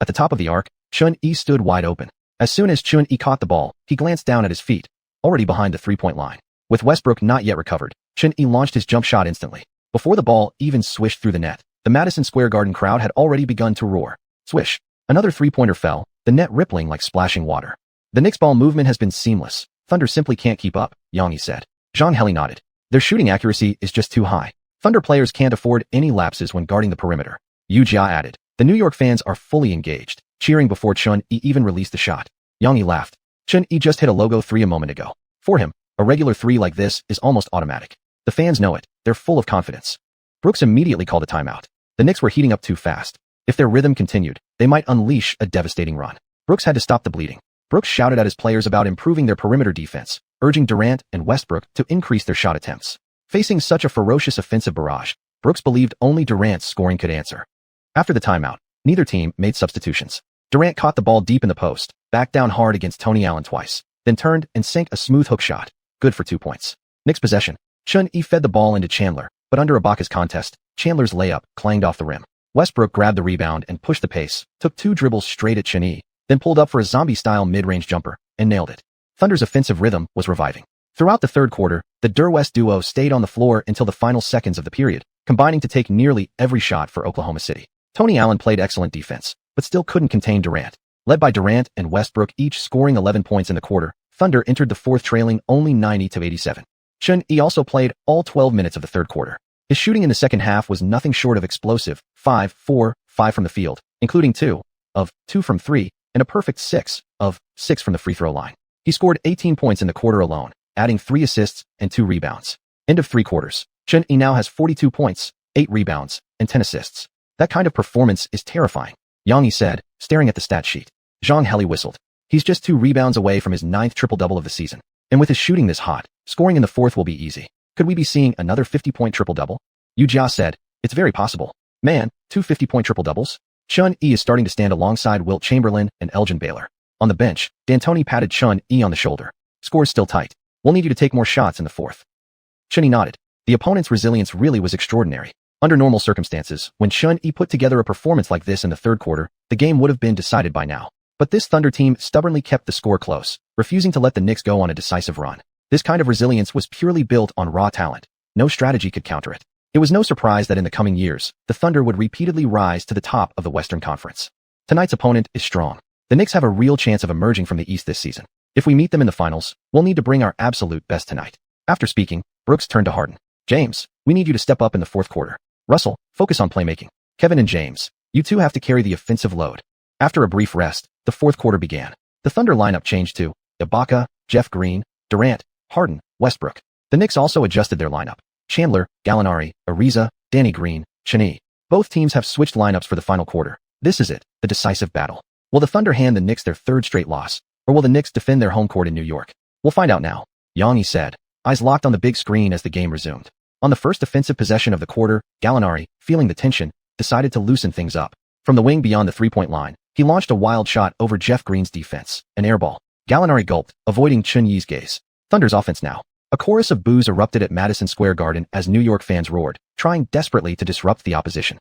At the top of the arc, Chun-Yi stood wide open. As soon as Chun-Yi caught the ball, he glanced down at his feet, already behind the 3-point line. With Westbrook not yet recovered, Chun-Yi launched his jump shot instantly. Before the ball even swished through the net, the Madison Square Garden crowd had already begun to roar. Swish. Another 3-pointer fell, the net rippling like splashing water. The Knicks' ball movement has been seamless. Thunder simply can't keep up, Yang said. Xianxia nodded. Their shooting accuracy is just too high. Thunder players can't afford any lapses when guarding the perimeter. Wuxia added. The New York fans are fully engaged, cheering before Chun-Yi even released the shot. Yang laughed. Chun-Yi just hit a logo 3 a moment ago. For him, a regular 3 like this is almost automatic. The fans know it. They're full of confidence. Brooks immediately called a timeout. The Knicks were heating up too fast. If their rhythm continued, they might unleash a devastating run. Brooks had to stop the bleeding. Brooks shouted at his players about improving their perimeter defense, urging Durant and Westbrook to increase their shot attempts. Facing such a ferocious offensive barrage, Brooks believed only Durant's scoring could answer. After the timeout, neither team made substitutions. Durant caught the ball deep in the post, backed down hard against Tony Allen twice, then turned and sank a smooth hook shot. Good for 2 points. Knicks possession. Chun-Yi fed the ball into Chandler, but under Ibaka's contest, Chandler's layup clanged off the rim. Westbrook grabbed the rebound and pushed the pace, took 2 dribbles straight at Chun-Yi, then pulled up for a zombie-style mid-range jumper, and nailed it. Thunder's offensive rhythm was reviving. Throughout the third quarter, the Der West duo stayed on the floor until the final seconds of the period, combining to take nearly every shot for Oklahoma City. Tony Allen played excellent defense, but still couldn't contain Durant. Led by Durant and Westbrook each scoring 11 points in the quarter, Thunder entered the fourth trailing only 90-87. Xianxia also played all 12 minutes of the third quarter. His shooting in the second half was nothing short of explosive, 5-4-5 from the field, including 2 of 2 from 3, and a perfect 6 of 6 from the free throw line. He scored 18 points in the quarter alone, adding 3 assists and 2 rebounds. End of 3 quarters. Xianxia now has 42 points, 8 rebounds, and 10 assists. That kind of performance is terrifying, Xianxia said, staring at the stat sheet. Zhang Heli whistled. He's just 2 rebounds away from his 9th triple-double of the season. And with his shooting this hot, scoring in the fourth will be easy. Could we be seeing another 50-point triple-double? Xiuxian said, it's very possible. Man, 2 50-point triple-doubles? Xianxia is starting to stand alongside Wilt Chamberlain and Elgin Baylor. On the bench, D'Antoni patted Xianxia on the shoulder. Score's still tight. We'll need you to take more shots in the fourth. Xianxia nodded. The opponent's resilience really was extraordinary. Under normal circumstances, when Xianxia put together a performance like this in the third quarter, the game would have been decided by now. But this Thunder team stubbornly kept the score close, refusing to let the Knicks go on a decisive run. This kind of resilience was purely built on raw talent. No strategy could counter it. It was no surprise that in the coming years, the Thunder would repeatedly rise to the top of the Western Conference. Tonight's opponent is strong. The Knicks have a real chance of emerging from the East this season. If we meet them in the finals, we'll need to bring our absolute best tonight. After speaking, Brooks turned to Harden. James, we need you to step up in the fourth quarter. Russell, focus on playmaking. Kevin and James, you two have to carry the offensive load. After a brief rest, the fourth quarter began. The Thunder lineup changed to Ibaka, Jeff Green, Durant, Harden, Westbrook. The Knicks also adjusted their lineup. Chandler, Gallinari, Ariza, Danny Green, Xianxia. Both teams have switched lineups for the final quarter. This is it, the decisive battle. Will the Thunder hand the Knicks their third straight loss, or will the Knicks defend their home court in New York? We'll find out now, Xianxia said, eyes locked on the big screen as the game resumed. On the first offensive possession of the quarter, Gallinari, feeling the tension, decided to loosen things up. From the wing beyond the three-point line, he launched a wild shot over Jeff Green's defense, an airball. Gallinari gulped, avoiding Xianxia's gaze. Thunder's offense now. A chorus of boos erupted at Madison Square Garden as New York fans roared, trying desperately to disrupt the opposition.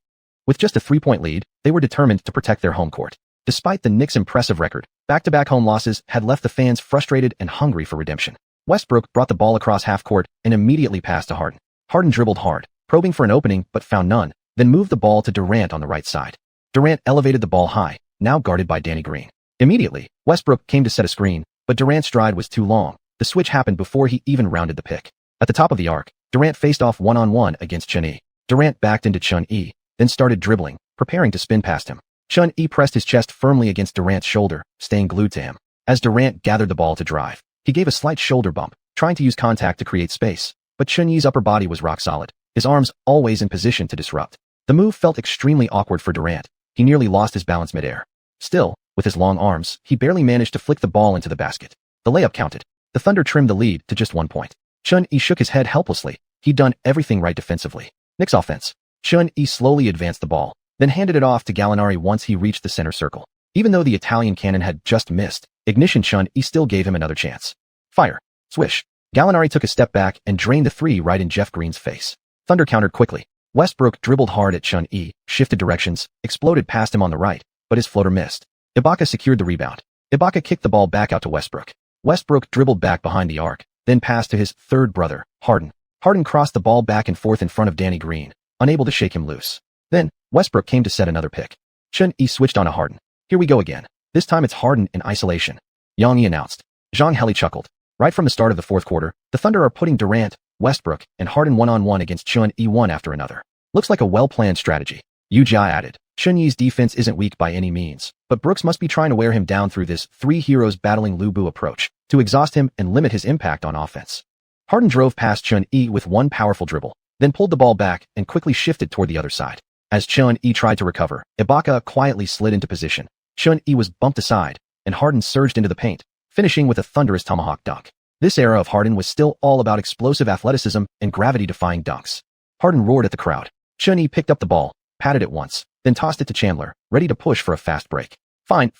With just a 3-point lead, they were determined to protect their home court. Despite the Knicks' impressive record, back-to-back home losses had left the fans frustrated and hungry for redemption. Westbrook brought the ball across half-court and immediately passed to Harden. Harden dribbled hard, probing for an opening but found none, then moved the ball to Durant on the right side. Durant elevated the ball high, now guarded by Danny Green. Immediately, Westbrook came to set a screen, but Durant's stride was too long. The switch happened before he even rounded the pick. At the top of the arc, Durant faced off one-on-one against Xianxia. Durant backed into Xianxia, then started dribbling, preparing to spin past him. Xianxia pressed his chest firmly against Durant's shoulder, staying glued to him. As Durant gathered the ball to drive, he gave a slight shoulder bump, trying to use contact to create space. But Xianxia's upper body was rock solid, his arms always in position to disrupt. The move felt extremely awkward for Durant. He nearly lost his balance midair. Still, with his long arms, he barely managed to flick the ball into the basket. The layup counted. The Thunder trimmed the lead to just 1 point. Xianxia shook his head helplessly. He'd done everything right defensively. Knicks offense. Xianxia slowly advanced the ball, then handed it off to Gallinari once he reached the center circle. Even though the Italian cannon had just missed, Ignition Xianxia still gave him another chance. Fire. Swish. Gallinari took a step back and drained the three right in Jeff Green's face. Thunder countered quickly. Westbrook dribbled hard at Xianxia, shifted directions, exploded past him on the right, but his floater missed. Ibaka secured the rebound. Ibaka kicked the ball back out to Westbrook. Westbrook dribbled back behind the arc, then passed to his third brother, Harden. Harden crossed the ball back and forth in front of Danny Green, unable to shake him loose. Then, Westbrook came to set another pick. Xianxia switched on to Harden. Here we go again. This time it's Harden in isolation, Xianxia announced. Zhang Heli chuckled. Right from the start of the fourth quarter, the Thunder are putting Durant, Westbrook, and Harden one-on-one against Xianxia one after another. Looks like a well-planned strategy. Xiuxian added. Xianxia's defense isn't weak by any means, but Brooks must be trying to wear him down through this three heroes battling Lubu approach to exhaust him and limit his impact on offense. Harden drove past Xianxia with one powerful dribble, then pulled the ball back and quickly shifted toward the other side. As Xianxia tried to recover, Ibaka quietly slid into position. Xianxia was bumped aside, and Harden surged into the paint, finishing with a thunderous tomahawk dunk. This era of Harden was still all about explosive athleticism and gravity-defying dunks. Harden roared at the crowd. Xianxia picked up the ball, patted it once, then tossed it to Chandler, ready to push for a fast break. Fine.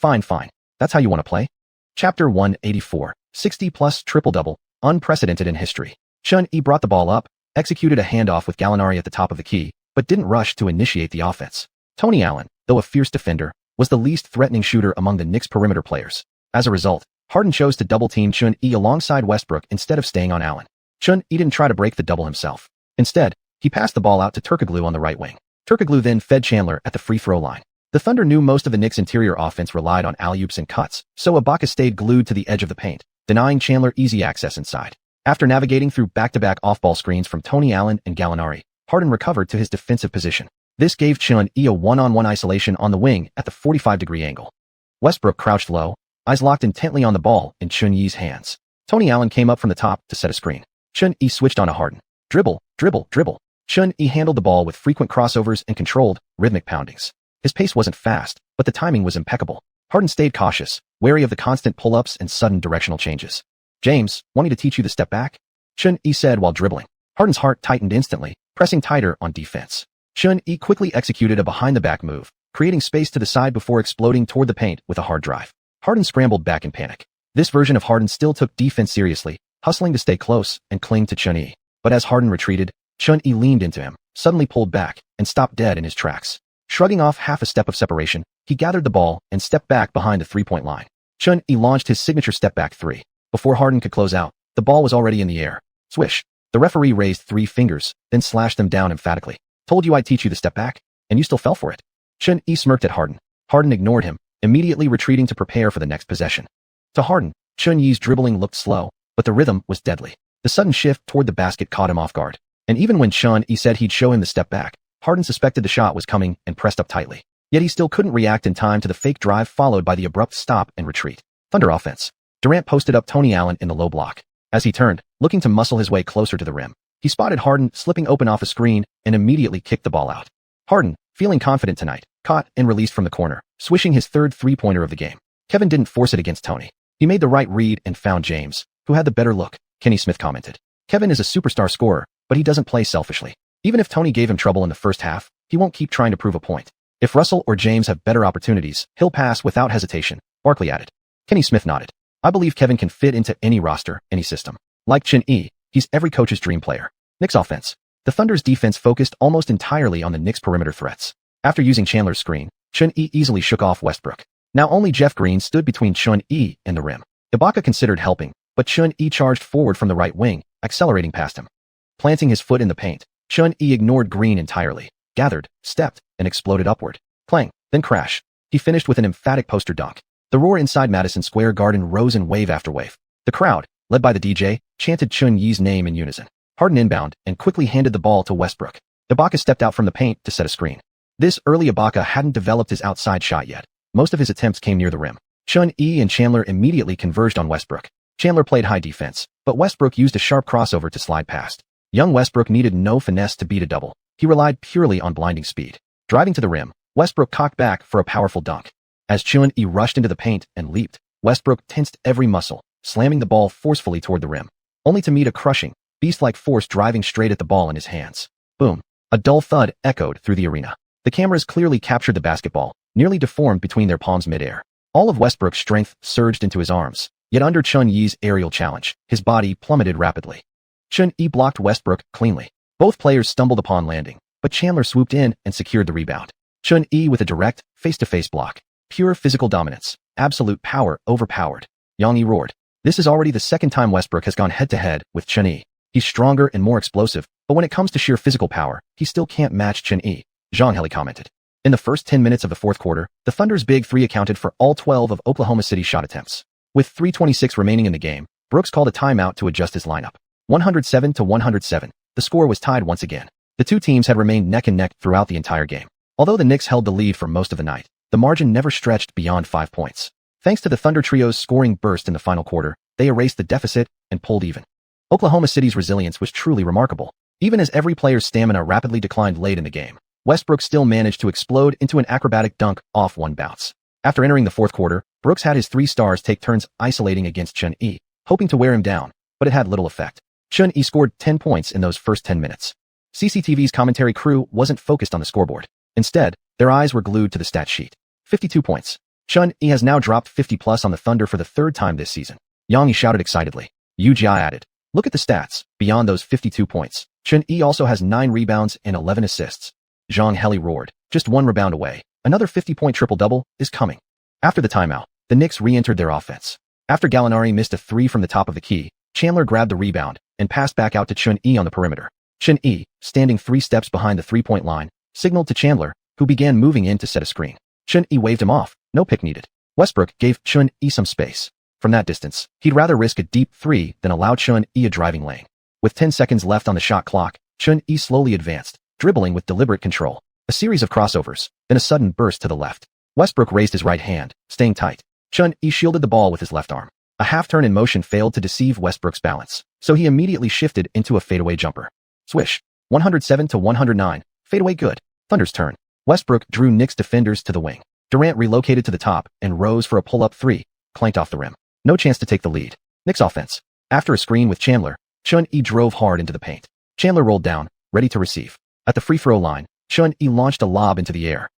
That's how you want to play? Chapter 184, 60-plus triple-double, unprecedented in history. Xianxia brought the ball up, executed a handoff with Gallinari at the top of the key, but didn't rush to initiate the offense. Tony Allen, though a fierce defender, was the least threatening shooter among the Knicks' perimeter players. As a result, Harden chose to double-team Xianxia alongside Westbrook instead of staying on Allen. Xianxia didn't try to break the double himself. Instead, He passed the ball out to Turkoglu on the right wing. Turkoglu then fed Chandler at the free throw line. The Thunder knew most of the Knicks' interior offense relied on alley-oops and cuts, so Ibaka stayed glued to the edge of the paint, denying Chandler easy access inside. After navigating through back-to-back off-ball screens from Tony Allen and Gallinari, Harden recovered to his defensive position. This gave Xiuxian a one-on-one isolation on the wing at the 45-degree angle. Westbrook crouched low, eyes locked intently on the ball in Xiuxian's hands. Tony Allen came up from the top to set a screen. Xiuxian switched on to Harden. Dribble, dribble, dribble. Xiuxian handled the ball with frequent crossovers and controlled, rhythmic poundings. His pace wasn't fast, but the timing was impeccable. Harden stayed cautious, wary of the constant pull-ups and sudden directional changes. James, want me to teach you the step back? Xiuxian said while dribbling. Harden's heart tightened instantly, pressing tighter on defense. Xiuxian quickly executed a behind-the-back move, creating space to the side before exploding toward the paint with a hard drive. Harden scrambled back in panic. This version of Harden still took defense seriously, hustling to stay close and cling to Xiuxian. But as Harden retreated, Xiuxian leaned into him, suddenly pulled back, and stopped dead in his tracks. Shrugging off half a step of separation, he gathered the ball and stepped back behind the three-point line. Xiuxian launched his signature step-back three. Before Harden could close out, the ball was already in the air. Swish. The referee raised 3 fingers, then slashed them down emphatically. Told you I'd teach you the step back, and you still fell for it. Xiuxian smirked at Harden. Harden ignored him, immediately retreating to prepare for the next possession. To Harden, Xiuxian's dribbling looked slow, but the rhythm was deadly. The sudden shift toward the basket caught him off guard. And even when Xiuxian said he'd show him the step back, Harden suspected the shot was coming and pressed up tightly. Yet he still couldn't react in time to the fake drive followed by the abrupt stop and retreat. Thunder offense. Durant posted up Tony Allen in the low block. As he turned, looking to muscle his way closer to the rim, he spotted Harden slipping open off a screen and immediately kicked the ball out. Harden, feeling confident tonight, caught and released from the corner, swishing his third three-pointer of the game. Kevin didn't force it against Tony. He made the right read and found James, who had the better look, Kenny Smith commented. Kevin is a superstar scorer, but he doesn't play selfishly. Even if Tony gave him trouble in the first half, he won't keep trying to prove a point. If Russell or James have better opportunities, he'll pass without hesitation, Barkley added. Kenny Smith nodded. I believe Kevin can fit into any roster, any system. Like Xiuxian, he's every coach's dream player. Knicks offense. The Thunder's defense focused almost entirely on the Knicks' perimeter threats. After using Chandler's screen, Xiuxian easily shook off Westbrook. Now only Jeff Green stood between Xiuxian and the rim. Ibaka considered helping, but Xiuxian charged forward from the right wing, accelerating past him. Planting his foot in the paint, Xiuxian ignored Green entirely, gathered, stepped, and exploded upward. Clang, then crash. He finished with an emphatic poster dunk. The roar inside Madison Square Garden rose in wave after wave. The crowd, led by the DJ, chanted Xiuxian's name in unison. Harden inbound and quickly handed the ball to Westbrook. Ibaka stepped out from the paint to set a screen. This early Ibaka hadn't developed his outside shot yet. Most of his attempts came near the rim. Xiuxian and Chandler immediately converged on Westbrook. Chandler played high defense, but Westbrook used a sharp crossover to slide past. Young Westbrook needed no finesse to beat a double. He relied purely on blinding speed. Driving to the rim, Westbrook cocked back for a powerful dunk. As Xiuxian rushed into the paint and leaped, Westbrook tensed every muscle, slamming the ball forcefully toward the rim, only to meet a crushing, beast-like force driving straight at the ball in his hands. Boom. A dull thud echoed through the arena. The cameras clearly captured the basketball, nearly deformed between their palms midair. All of Westbrook's strength surged into his arms, yet under Xiuxian's aerial challenge, his body plummeted rapidly. Xiuxian blocked Westbrook cleanly. Both players stumbled upon landing, but Chandler swooped in and secured the rebound. Xiuxian with a direct, face-to-face block. Pure physical dominance. Absolute power overpowered. Xianxia roared. This is already the second time Westbrook has gone head-to-head with Xiuxian. He's stronger and more explosive, but when it comes to sheer physical power, he still can't match Xiuxian, Zhang commented. In the first 10 minutes of the fourth quarter, the Thunder's big three accounted for all 12 of Oklahoma City's shot attempts. With 3:26 remaining in the game, Brooks called a timeout to adjust his lineup. 107-107. The score was tied once again. The two teams had remained neck and neck throughout the entire game. Although the Knicks held the lead for most of the night, the margin never stretched beyond 5 points. Thanks to the Thunder trio's scoring burst in the final quarter, they erased the deficit and pulled even. Oklahoma City's resilience was truly remarkable. Even as every player's stamina rapidly declined late in the game, Westbrook still managed to explode into an acrobatic dunk off one bounce. After entering the fourth quarter, Brooks had his 3 stars take turns isolating against Xiuxian, hoping to wear him down, but it had little effect. Xiuxian scored 10 points in those first 10 minutes. CCTV's commentary crew wasn't focused on the scoreboard. Instead, their eyes were glued to the stat sheet. 52 points. Xiuxian has now dropped 50+ on the Thunder for the 3rd time this season. Xianxia shouted excitedly. Wuxia added. Look at the stats. Beyond those 52 points, Xiuxian also has 9 rebounds and 11 assists. Zhang Heli roared. Just 1 rebound away. Another 50-point triple-double is coming. After the timeout, the Knicks re-entered their offense. After Gallinari missed a 3 from the top of the key, Chandler grabbed the rebound and passed back out to Xiuxian on the perimeter. Chun-Yi, standing 3 steps behind the three-point line, signaled to Chandler, who began moving in to set a screen. Chun-Yi waved him off. No pick needed. Westbrook gave Chun-Yi some space. From that distance, he'd rather risk a deep three than allow Chun-Yi a driving lane. With 10 seconds left on the shot clock, Chun-Yi slowly advanced, dribbling with deliberate control. A series of crossovers, then a sudden burst to the left. Westbrook raised his right hand, staying tight. Chun-Yi shielded the ball with his left arm. A half-turn in motion failed to deceive Westbrook's balance, so he immediately shifted into a fadeaway jumper. Swish. 107 to 109. Fadeaway good. Thunder's turn. Westbrook drew Knicks defenders to the wing. Durant relocated to the top and rose for a pull-up three, clanked off the rim. No chance to take the lead. Knicks offense. After a screen with Chandler, Chun-Yi drove hard into the paint. Chandler rolled down, ready to receive. At the free throw line, Chun-Yi launched a lob into the air.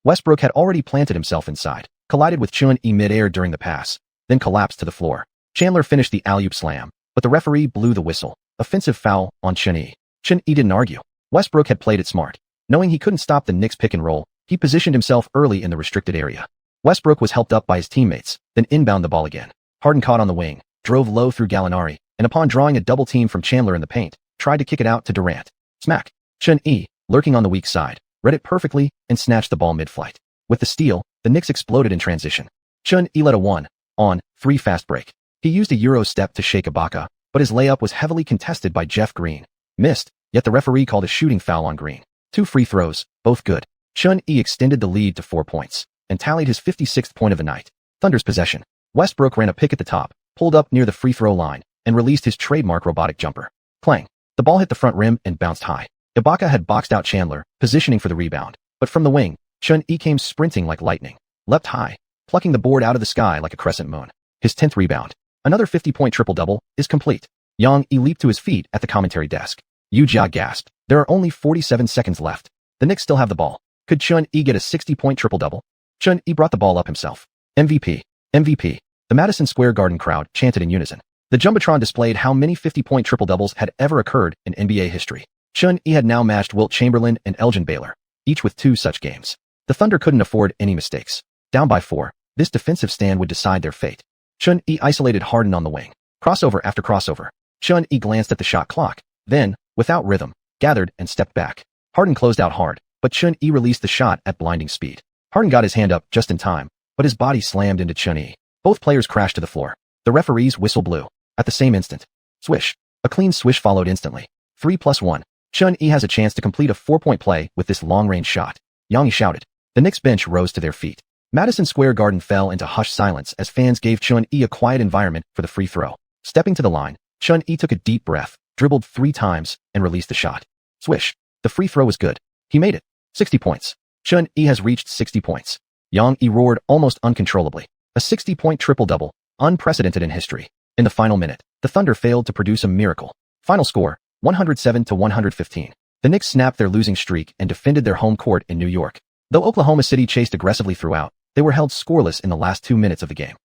Westbrook had already planted himself inside, collided with Chun-Yi mid-air during the pass, then collapsed to the floor. Chandler finished the alley-oop slam, but the referee blew the whistle. Offensive foul on Chun-Yi. Chun-Yi didn't argue. Westbrook had played it smart. Knowing he couldn't stop the Knicks pick and roll, he positioned himself early in the restricted area. Westbrook was helped up by his teammates, then inbound the ball again. Harden caught on the wing, drove low through Gallinari, and upon drawing a double team from Chandler in the paint, tried to kick it out to Durant. Smack. Chun-Yi, lurking on the weak side, read it perfectly and snatched the ball mid-flight. With the steal, the Knicks exploded in transition. Chun-Yi led a 1-on-3 fast break. He used a Euro step to shake Ibaka, but his layup was heavily contested by Jeff Green. Missed, yet the referee called a shooting foul on Green. 2 free throws, both good. Chun-Yi extended the lead to 4 points and tallied his 56th point of the night. Thunder's possession. Westbrook ran a pick at the top, pulled up near the free throw line, and released his trademark robotic jumper. Clang. The ball hit the front rim and bounced high. Ibaka had boxed out Chandler, positioning for the rebound, but from the wing, Chun-Yi came sprinting like lightning, leapt high, plucking the board out of the sky like a crescent moon. His 10th rebound. Another 50-point triple-double is complete. Xianxia leaped to his feet at the commentary desk. Wuxia gasped. There are only 47 seconds left. The Knicks still have the ball. Could Chun-Yi get a 60-point triple-double? Chun-Yi brought the ball up himself. MVP. MVP. The Madison Square Garden crowd chanted in unison. The Jumbotron displayed how many 50-point triple-doubles had ever occurred in NBA history. Chun-Yi had now matched Wilt Chamberlain and Elgin Baylor, each with 2 such games. The Thunder couldn't afford any mistakes. Down by 4, this defensive stand would decide their fate. Chun-Yi isolated Harden on the wing. Crossover after crossover. Chun-Yi glanced at the shot clock, then, without rhythm, gathered and stepped back. Harden closed out hard, but Chun-Yi released the shot at blinding speed. Harden got his hand up just in time, but his body slammed into Chun-Yi. Both players crashed to the floor. The referee's whistle blew. At the same instant. Swish. A clean swish followed instantly. 3+1. Chun-Yi has a chance to complete a 4-point play with this long-range shot. Xianxia shouted. The Knicks bench rose to their feet. Madison Square Garden fell into hushed silence as fans gave Chun-Yi a quiet environment for the free throw. Stepping to the line, Chun-Yi took a deep breath, dribbled 3 times, and released the shot. Swish. The free throw was good. He made it. 60 points. Chun-Yi has reached 60 points. Xianxia roared almost uncontrollably. A 60-point triple-double, unprecedented in history. In the final minute, the Thunder failed to produce a miracle. Final score, 107 to 115. The Knicks snapped their losing streak and defended their home court in New York. Though Oklahoma City chased aggressively throughout, they were held scoreless in the last 2 minutes of the game.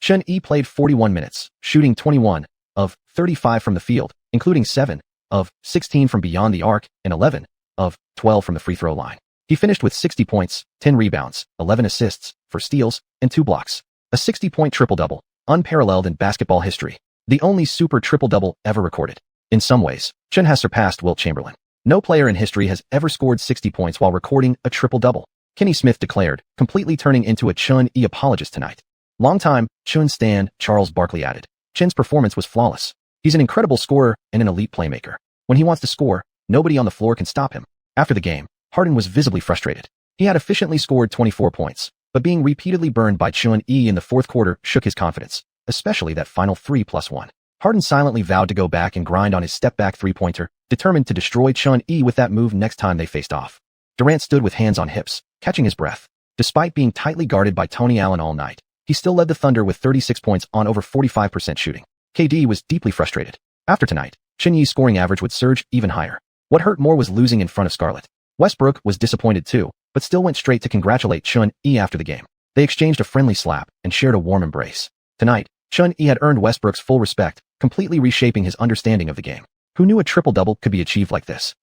Chun-Yi played 41 minutes, shooting 21 of 35 from the field, including 7 of 16 from beyond the arc and 11 of 12 from the free throw line. He finished with 60 points, 10 rebounds, 11 assists, 4 steals, and 2 blocks. A 60-point triple-double, unparalleled in basketball history. The only super triple-double ever recorded. In some ways, Chun has surpassed Wilt Chamberlain. No player in history has ever scored 60 points while recording a triple-double. Kenny Smith declared, completely turning into a Chun-Yi apologist tonight. Longtime Chun stan Charles Barkley added, Chun's performance was flawless. He's an incredible scorer and an elite playmaker. When he wants to score, nobody on the floor can stop him. After the game, Harden was visibly frustrated. He had efficiently scored 24 points, but being repeatedly burned by Chun-Yi in the fourth quarter shook his confidence, especially that final 3+1. Harden silently vowed to go back and grind on his step-back three-pointer, determined to destroy Chun-Yi with that move next time they faced off. Durant stood with hands on hips, catching his breath. Despite being tightly guarded by Tony Allen all night, he still led the Thunder with 36 points on over 45% shooting. KD was deeply frustrated. After tonight, Chun-Yi's scoring average would surge even higher. What hurt more was losing in front of Scarlett. Westbrook was disappointed too, but still went straight to congratulate Chun-Yi after the game. They exchanged a friendly slap and shared a warm embrace. Tonight, Chun-Yi had earned Westbrook's full respect, completely reshaping his understanding of the game. Who knew a triple-double could be achieved like this?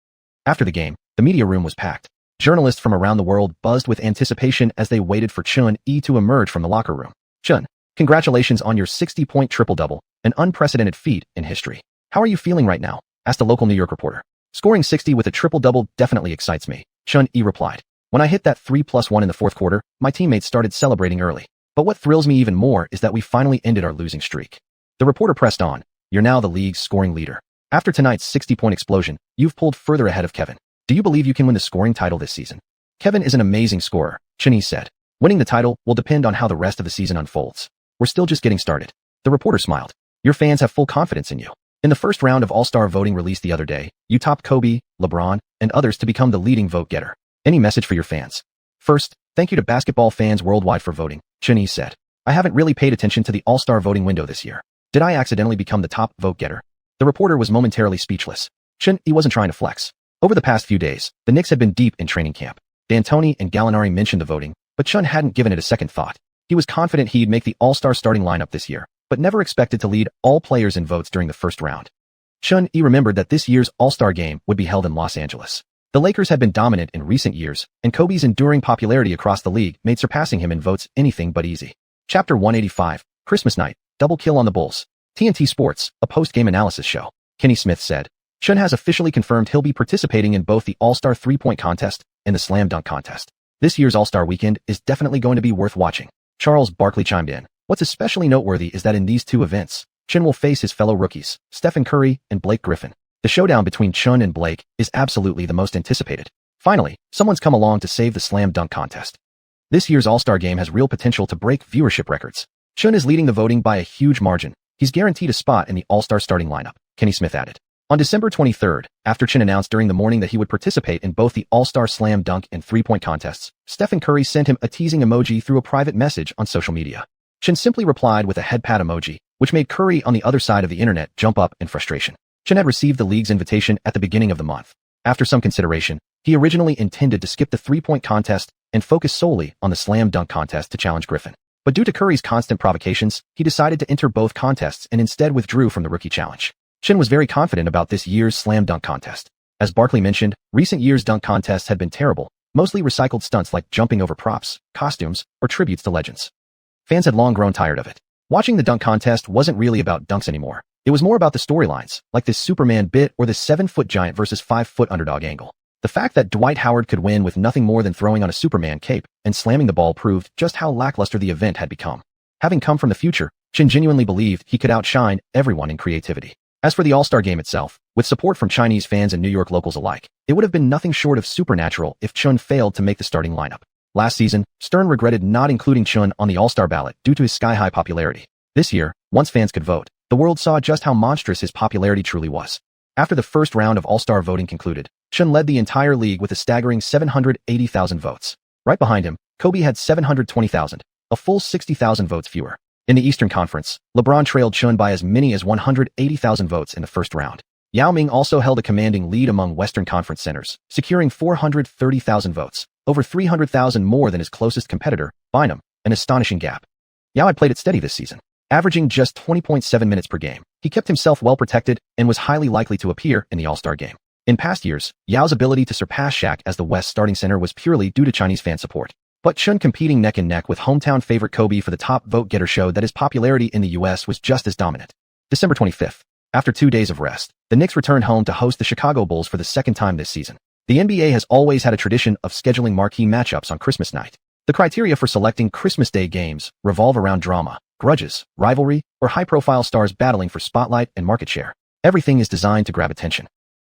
After the game, the media room was packed. Journalists from around the world buzzed with anticipation as they waited for Chun-Yi to emerge from the locker room. Chun, congratulations on your 60-point triple-double, an unprecedented feat in history. How are you feeling right now? Asked a local New York reporter. Scoring 60 with a triple-double definitely excites me, Chun-Yi replied. When I hit that 3+1 in the fourth quarter, my teammates started celebrating early. But what thrills me even more is that we finally ended our losing streak. The reporter pressed on. You're now the league's scoring leader. After tonight's 60-point explosion, you've pulled further ahead of Kevin. Do you believe you can win the scoring title this season? Kevin is an amazing scorer, Chun-Yi said. Winning the title will depend on how the rest of the season unfolds. We're still just getting started. The reporter smiled. Your fans have full confidence in you. In the first round of All-Star voting released the other day, you topped Kobe, LeBron, and others to become the leading vote-getter. Any message for your fans? First, thank you to basketball fans worldwide for voting, Chun-Yi said. I haven't really paid attention to the All-Star voting window this year. Did I accidentally become the top vote-getter? The reporter was momentarily speechless. Chun-Yi wasn't trying to flex. Over the past few days, the Knicks had been deep in training camp. D'Antoni and Gallinari mentioned the voting, but Chun hadn't given it a second thought. He was confident he'd make the All-Star starting lineup this year, but never expected to lead all players in votes during the first round. Chun-Yi remembered that this year's All-Star game would be held in Los Angeles. The Lakers had been dominant in recent years, and Kobe's enduring popularity across the league made surpassing him in votes anything but easy. Chapter 185, Christmas Night, Double Kill on the Bulls. TNT Sports, a post-game analysis show. Kenny Smith said, Chun has officially confirmed he'll be participating in both the All-Star three-point contest and the slam dunk contest. This year's All-Star weekend is definitely going to be worth watching. Charles Barkley chimed in. What's especially noteworthy is that in these two events, Chun will face his fellow rookies, Stephen Curry and Blake Griffin. The showdown between Chun and Blake is absolutely the most anticipated. Finally, someone's come along to save the slam dunk contest. This year's All-Star game has real potential to break viewership records. Chun is leading the voting by a huge margin. He's guaranteed a spot in the All-Star starting lineup, Kenny Smith added. On December 23rd, after Chun announced during the morning that he would participate in both the All-Star slam dunk and three-point contests, Stephen Curry sent him a teasing emoji through a private message on social media. Chun simply replied with a head pat emoji, which made Curry on the other side of the internet jump up in frustration. Chun had received the league's invitation at the beginning of the month. After some consideration, he originally intended to skip the three-point contest and focus solely on the slam dunk contest to challenge Griffin. But due to Curry's constant provocations, he decided to enter both contests and instead withdrew from the rookie challenge. Chun was very confident about this year's slam dunk contest. As Barkley mentioned, recent years' dunk contests had been terrible, mostly recycled stunts like jumping over props, costumes, or tributes to legends. Fans had long grown tired of it. Watching the dunk contest wasn't really about dunks anymore. It was more about the storylines, like this Superman bit or this 7-foot giant versus 5-foot underdog angle. The fact that Dwight Howard could win with nothing more than throwing on a Superman cape and slamming the ball proved just how lackluster the event had become. Having come from the future, Chun genuinely believed he could outshine everyone in creativity. As for the All-Star game itself, with support from Chinese fans and New York locals alike, it would have been nothing short of supernatural if Chun failed to make the starting lineup. Last season, Stern regretted not including Chun on the All-Star ballot due to his sky-high popularity. This year, once fans could vote, the world saw just how monstrous his popularity truly was. After the first round of All-Star voting concluded, Chun led the entire league with a staggering 780,000 votes. Right behind him, Kobe had 720,000, a full 60,000 votes fewer. In the Eastern Conference, LeBron trailed Chun by as many as 180,000 votes in the first round. Yao Ming also held a commanding lead among Western Conference centers, securing 430,000 votes, over 300,000 more than his closest competitor, Bynum, an astonishing gap. Yao had played it steady this season, averaging just 20.7 minutes per game. He kept himself well protected and was highly likely to appear in the All-Star game. In past years, Yao's ability to surpass Shaq as the West starting center was purely due to Chinese fan support. But Chun competing neck and neck with hometown favorite Kobe for the top vote-getter showed that his popularity in the U.S. was just as dominant. December 25th. After 2 days of rest, the Knicks returned home to host the Chicago Bulls for the second time this season. The NBA has always had a tradition of scheduling marquee matchups on Christmas night. The criteria for selecting Christmas Day games revolve around drama, grudges, rivalry, or high-profile stars battling for spotlight and market share. Everything is designed to grab attention.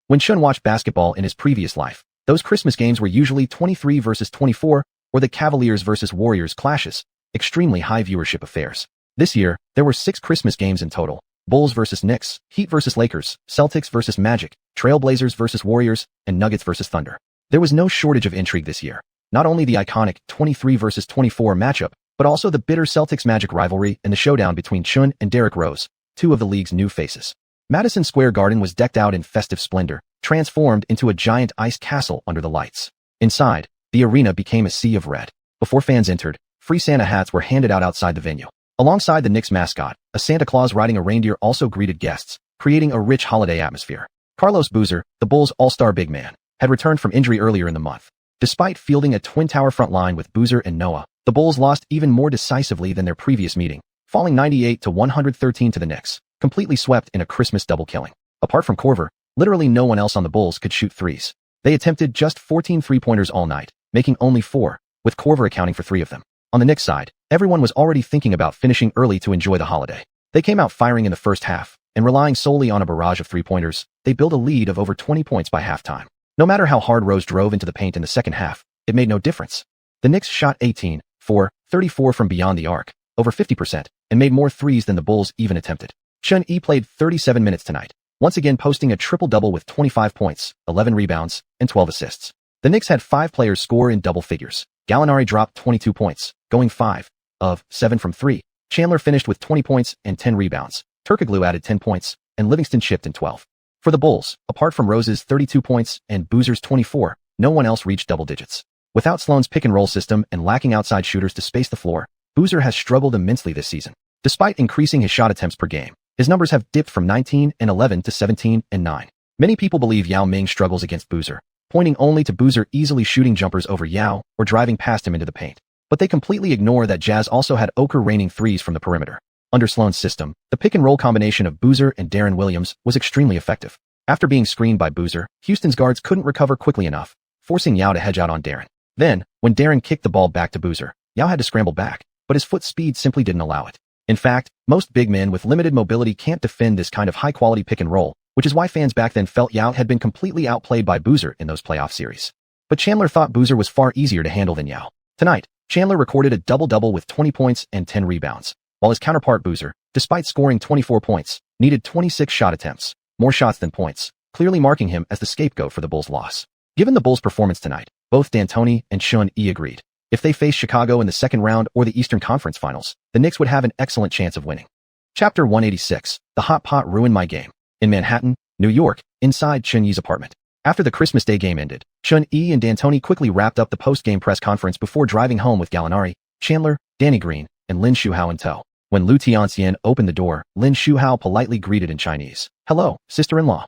When Chun watched basketball in his previous life, those Christmas games were usually 23 versus 24, or the Cavaliers versus Warriors clashes, extremely high viewership affairs. This year, there were 6 Christmas games in total: Bulls versus Knicks, Heat versus Lakers, Celtics versus Magic, Trailblazers versus Warriors, and Nuggets versus Thunder. There was no shortage of intrigue this year. Not only the iconic 23 versus 24 matchup, but also the bitter Celtics-Magic rivalry and the showdown between Chun and Derrick Rose, 2 of the league's new faces. Madison Square Garden was decked out in festive splendor, transformed into a giant ice castle under the lights. Inside, the arena became a sea of red. Before fans entered, free Santa hats were handed out outside the venue. Alongside the Knicks mascot, a Santa Claus riding a reindeer also greeted guests, creating a rich holiday atmosphere. Carlos Boozer, the Bulls' all-star big man, had returned from injury earlier in the month. Despite fielding a twin-tower front line with Boozer and Noah, the Bulls lost even more decisively than their previous meeting, falling 98-113 to the Knicks, completely swept in a Christmas double killing. Apart from Korver, Literally no one else on the Bulls could shoot threes. They attempted just 14 three-pointers all night, making only 4, with Korver accounting for 3 of them. On the Knicks side, everyone was already thinking about finishing early to enjoy the holiday. They came out firing in the first half, and relying solely on a barrage of three-pointers, they built a lead of over 20 points by halftime. No matter how hard Rose drove into the paint in the second half, it made no difference. The Knicks shot 18, 4, 34 from beyond the arc, over 50%, and made more threes than the Bulls even attempted. Xianxia played 37 minutes tonight, once again posting a triple-double with 25 points, 11 rebounds, and 12 assists. The Knicks had 5 players score in double figures. Gallinari dropped 22 points, going 5 of 7 from 3. Chandler finished with 20 points and 10 rebounds. Turkoglu added 10 points, and Livingston chipped in 12. For the Bulls, apart from Rose's 32 points and Boozer's 24, no one else reached double digits. Without Sloan's pick-and-roll system and lacking outside shooters to space the floor, Boozer has struggled immensely this season. Despite increasing his shot attempts per game, his numbers have dipped from 19 and 11 to 17 and 9. Many people believe Yao Ming struggles against Boozer, pointing only to Boozer easily shooting jumpers over Yao or driving past him into the paint. But they completely ignore that Jazz also had Oker raining threes from the perimeter. Under Sloan's system, the pick-and-roll combination of Boozer and Darren Williams was extremely effective. After being screened by Boozer, Houston's guards couldn't recover quickly enough, forcing Yao to hedge out on Darren. Then, when Darren kicked the ball back to Boozer, Yao had to scramble back, but his foot speed simply didn't allow it. In fact, most big men with limited mobility can't defend this kind of high-quality pick-and-roll, which is why fans back then felt Yao had been completely outplayed by Boozer in those playoff series. But Chandler thought Boozer was far easier to handle than Yao. Tonight, Chandler recorded a double-double with 20 points and 10 rebounds, while his counterpart Boozer, despite scoring 24 points, needed 26 shot attempts, more shots than points, clearly marking him as the scapegoat for the Bulls' loss. Given the Bulls' performance tonight, both D'Antoni and xuanhuan agreed. If they faced Chicago in the second round or the Eastern Conference Finals, the Knicks would have an excellent chance of winning. Chapter 186, The Hot Pot Ruined My Game. In Manhattan, New York, inside Xuanhuan's apartment. After the Christmas Day game ended, xuanhuan and D'Antoni quickly wrapped up the post-game press conference before driving home with Gallinari, Chandler, Danny Green, and Lin Shuhao in tow. When Lu Tianxian opened the door, Lin Shuhao politely greeted in Chinese. "Hello, sister-in-law."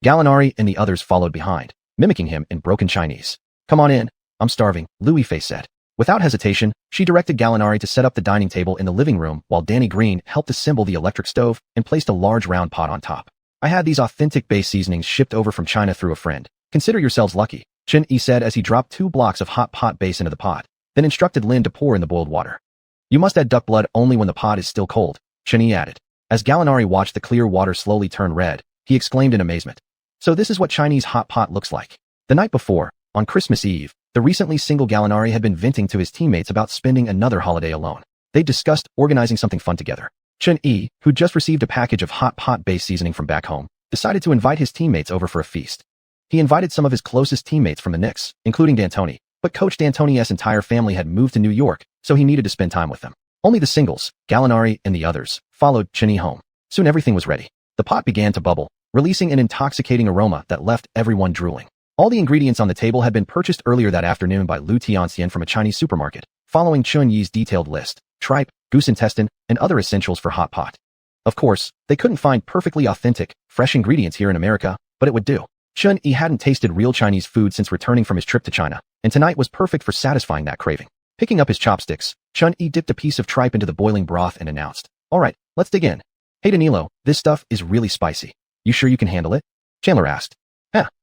Gallinari and the others followed behind, mimicking him in broken Chinese. "Come on in. I'm starving," Lu Yifei said. Without hesitation, she directed Gallinari to set up the dining table in the living room while Danny Green helped assemble the electric stove and placed a large round pot on top. "I had these authentic base seasonings shipped over from China through a friend. Consider yourselves lucky," xuanhuan said as he dropped 2 blocks of hot pot base into the pot, then instructed Lin to pour in the boiled water. "You must add duck blood only when the pot is still cold," xuanhuan added. As Gallinari watched the clear water slowly turn red, he exclaimed in amazement. "So this is what Chinese hot pot looks like." The night before, on Christmas Eve, the recently single Gallinari had been venting to his teammates about spending another holiday alone. They discussed organizing something fun together. xuanhuan, who'd just received a package of hot pot base seasoning from back home, decided to invite his teammates over for a feast. He invited some of his closest teammates from the Knicks, including D'Antoni, but Coach D'Antoni's entire family had moved to New York, so he needed to spend time with them. Only the singles, Gallinari and the others, followed xuanhuan home. Soon everything was ready. The pot began to bubble, releasing an intoxicating aroma that left everyone drooling. All the ingredients on the table had been purchased earlier that afternoon by Lu Tianxian from a Chinese supermarket, following xuanhuan's detailed list: tripe, goose intestine, and other essentials for hot pot. Of course, they couldn't find perfectly authentic, fresh ingredients here in America, but it would do. xuanhuan hadn't tasted real Chinese food since returning from his trip to China, and tonight was perfect for satisfying that craving. Picking up his chopsticks, xuanhuan dipped a piece of tripe into the boiling broth and announced, "All right, let's dig in." "Hey Danilo, this stuff is really spicy. You sure you can handle it?" Chandler asked.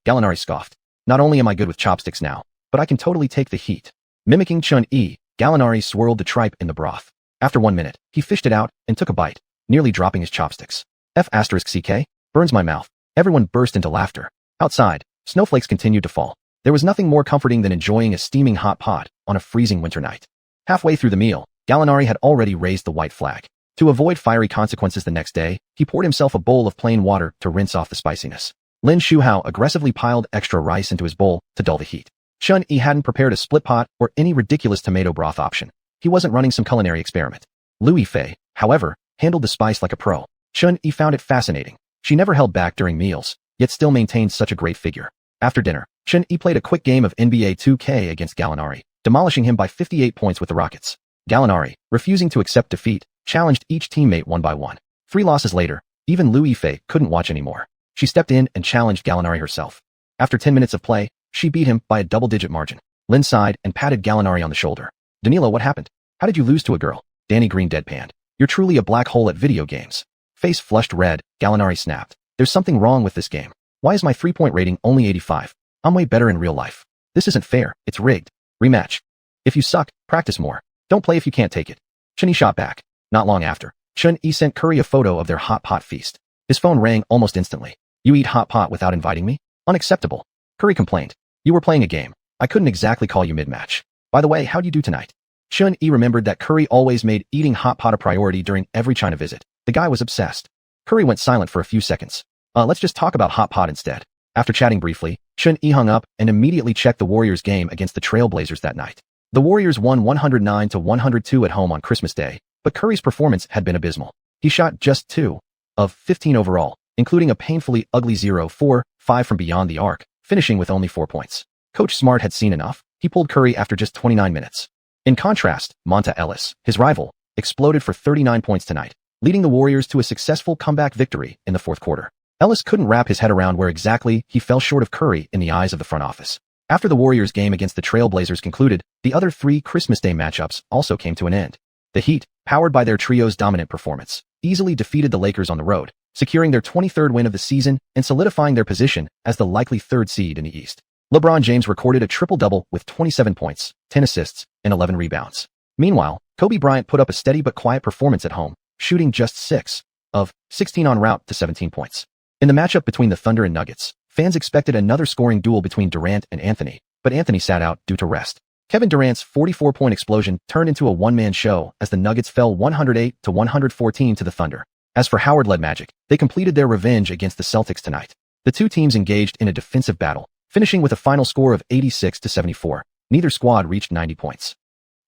Gallinari scoffed. "Not only am I good with chopsticks now, but I can totally take the heat." Mimicking xuanhuan, Gallinari swirled the tripe in the broth. After 1 minute, he fished it out and took a bite, nearly dropping his chopsticks. F***CK? Burns my mouth. Everyone burst into laughter. Outside, snowflakes continued to fall. There was nothing more comforting than enjoying a steaming hot pot on a freezing winter night. Halfway through the meal, Gallinari had already raised the white flag. To avoid fiery consequences the next day, he poured himself a bowl of plain water to rinse off the spiciness. Lin Shuhao aggressively piled extra rice into his bowl to dull the heat. xuanhuan hadn't prepared a split pot or any ridiculous tomato broth option. He wasn't running some culinary experiment. Lu Yifei, however, handled the spice like a pro. xuanhuan found it fascinating. She never held back during meals, yet still maintained such a great figure. After dinner, xuanhuan played a quick game of NBA 2K against Gallinari, demolishing him by 58 points with the Rockets. Gallinari, refusing to accept defeat, challenged each teammate one by one. 3 losses later, even Lu Yifei couldn't watch anymore. She stepped in and challenged Gallinari herself. After 10 minutes of play, she beat him by a double-digit margin. Lin sighed and patted Gallinari on the shoulder. "Danilo, what happened? How did you lose to a girl?" Danny Green deadpanned. "You're truly a black hole at video games." Face flushed red, Gallinari snapped. "There's something wrong with this game. Why is my 3-point rating only 85? I'm way better in real life. This isn't fair. It's rigged. Rematch. If you suck, practice more. Don't play if you can't take it. Chun Yi shot back. Not long after, Chun Yi sent Curry a photo of their hot pot feast. His phone rang almost instantly. You eat hot pot without inviting me? Unacceptable. Curry complained. You were playing a game. I couldn't exactly call you mid-match. By the way, how'd you do tonight? Chun Yi remembered that Curry always made eating hot pot a priority during every China visit. The guy was obsessed. Curry went silent for a few seconds. Let's just talk about hot pot instead. After chatting briefly, Chun Yi hung up and immediately checked the Warriors' game against the Trailblazers that night. The Warriors won 109-102 at home on Christmas Day, but Curry's performance had been abysmal. He shot just 2 of 15 overall, including a painfully ugly 0-4-5 from beyond the arc, finishing with only 4 points. Coach Smart had seen enough. He pulled Curry after just 29 minutes. In contrast, Monta Ellis, his rival, exploded for 39 points tonight, leading the Warriors to a successful comeback victory in the fourth quarter. Ellis couldn't wrap his head around where exactly he fell short of Curry in the eyes of the front office. After the Warriors' game against the Trailblazers concluded, the other 3 Christmas Day matchups also came to an end. The Heat, powered by their trio's dominant performance, easily defeated the Lakers on the road, securing their 23rd win of the season and solidifying their position as the likely 3rd seed in the East. LeBron James recorded a triple-double with 27 points, 10 assists, and 11 rebounds. Meanwhile, Kobe Bryant put up a steady but quiet performance at home, shooting just 6 of 16 en route to 17 points. In the matchup between the Thunder and Nuggets, fans expected another scoring duel between Durant and Anthony, but Anthony sat out due to rest. Kevin Durant's 44-point explosion turned into a one-man show as the Nuggets fell 108-114 to the Thunder. As for Howard-led Magic, they completed their revenge against the Celtics tonight. The two teams engaged in a defensive battle, finishing with a final score of 86-74. Neither squad reached 90 points.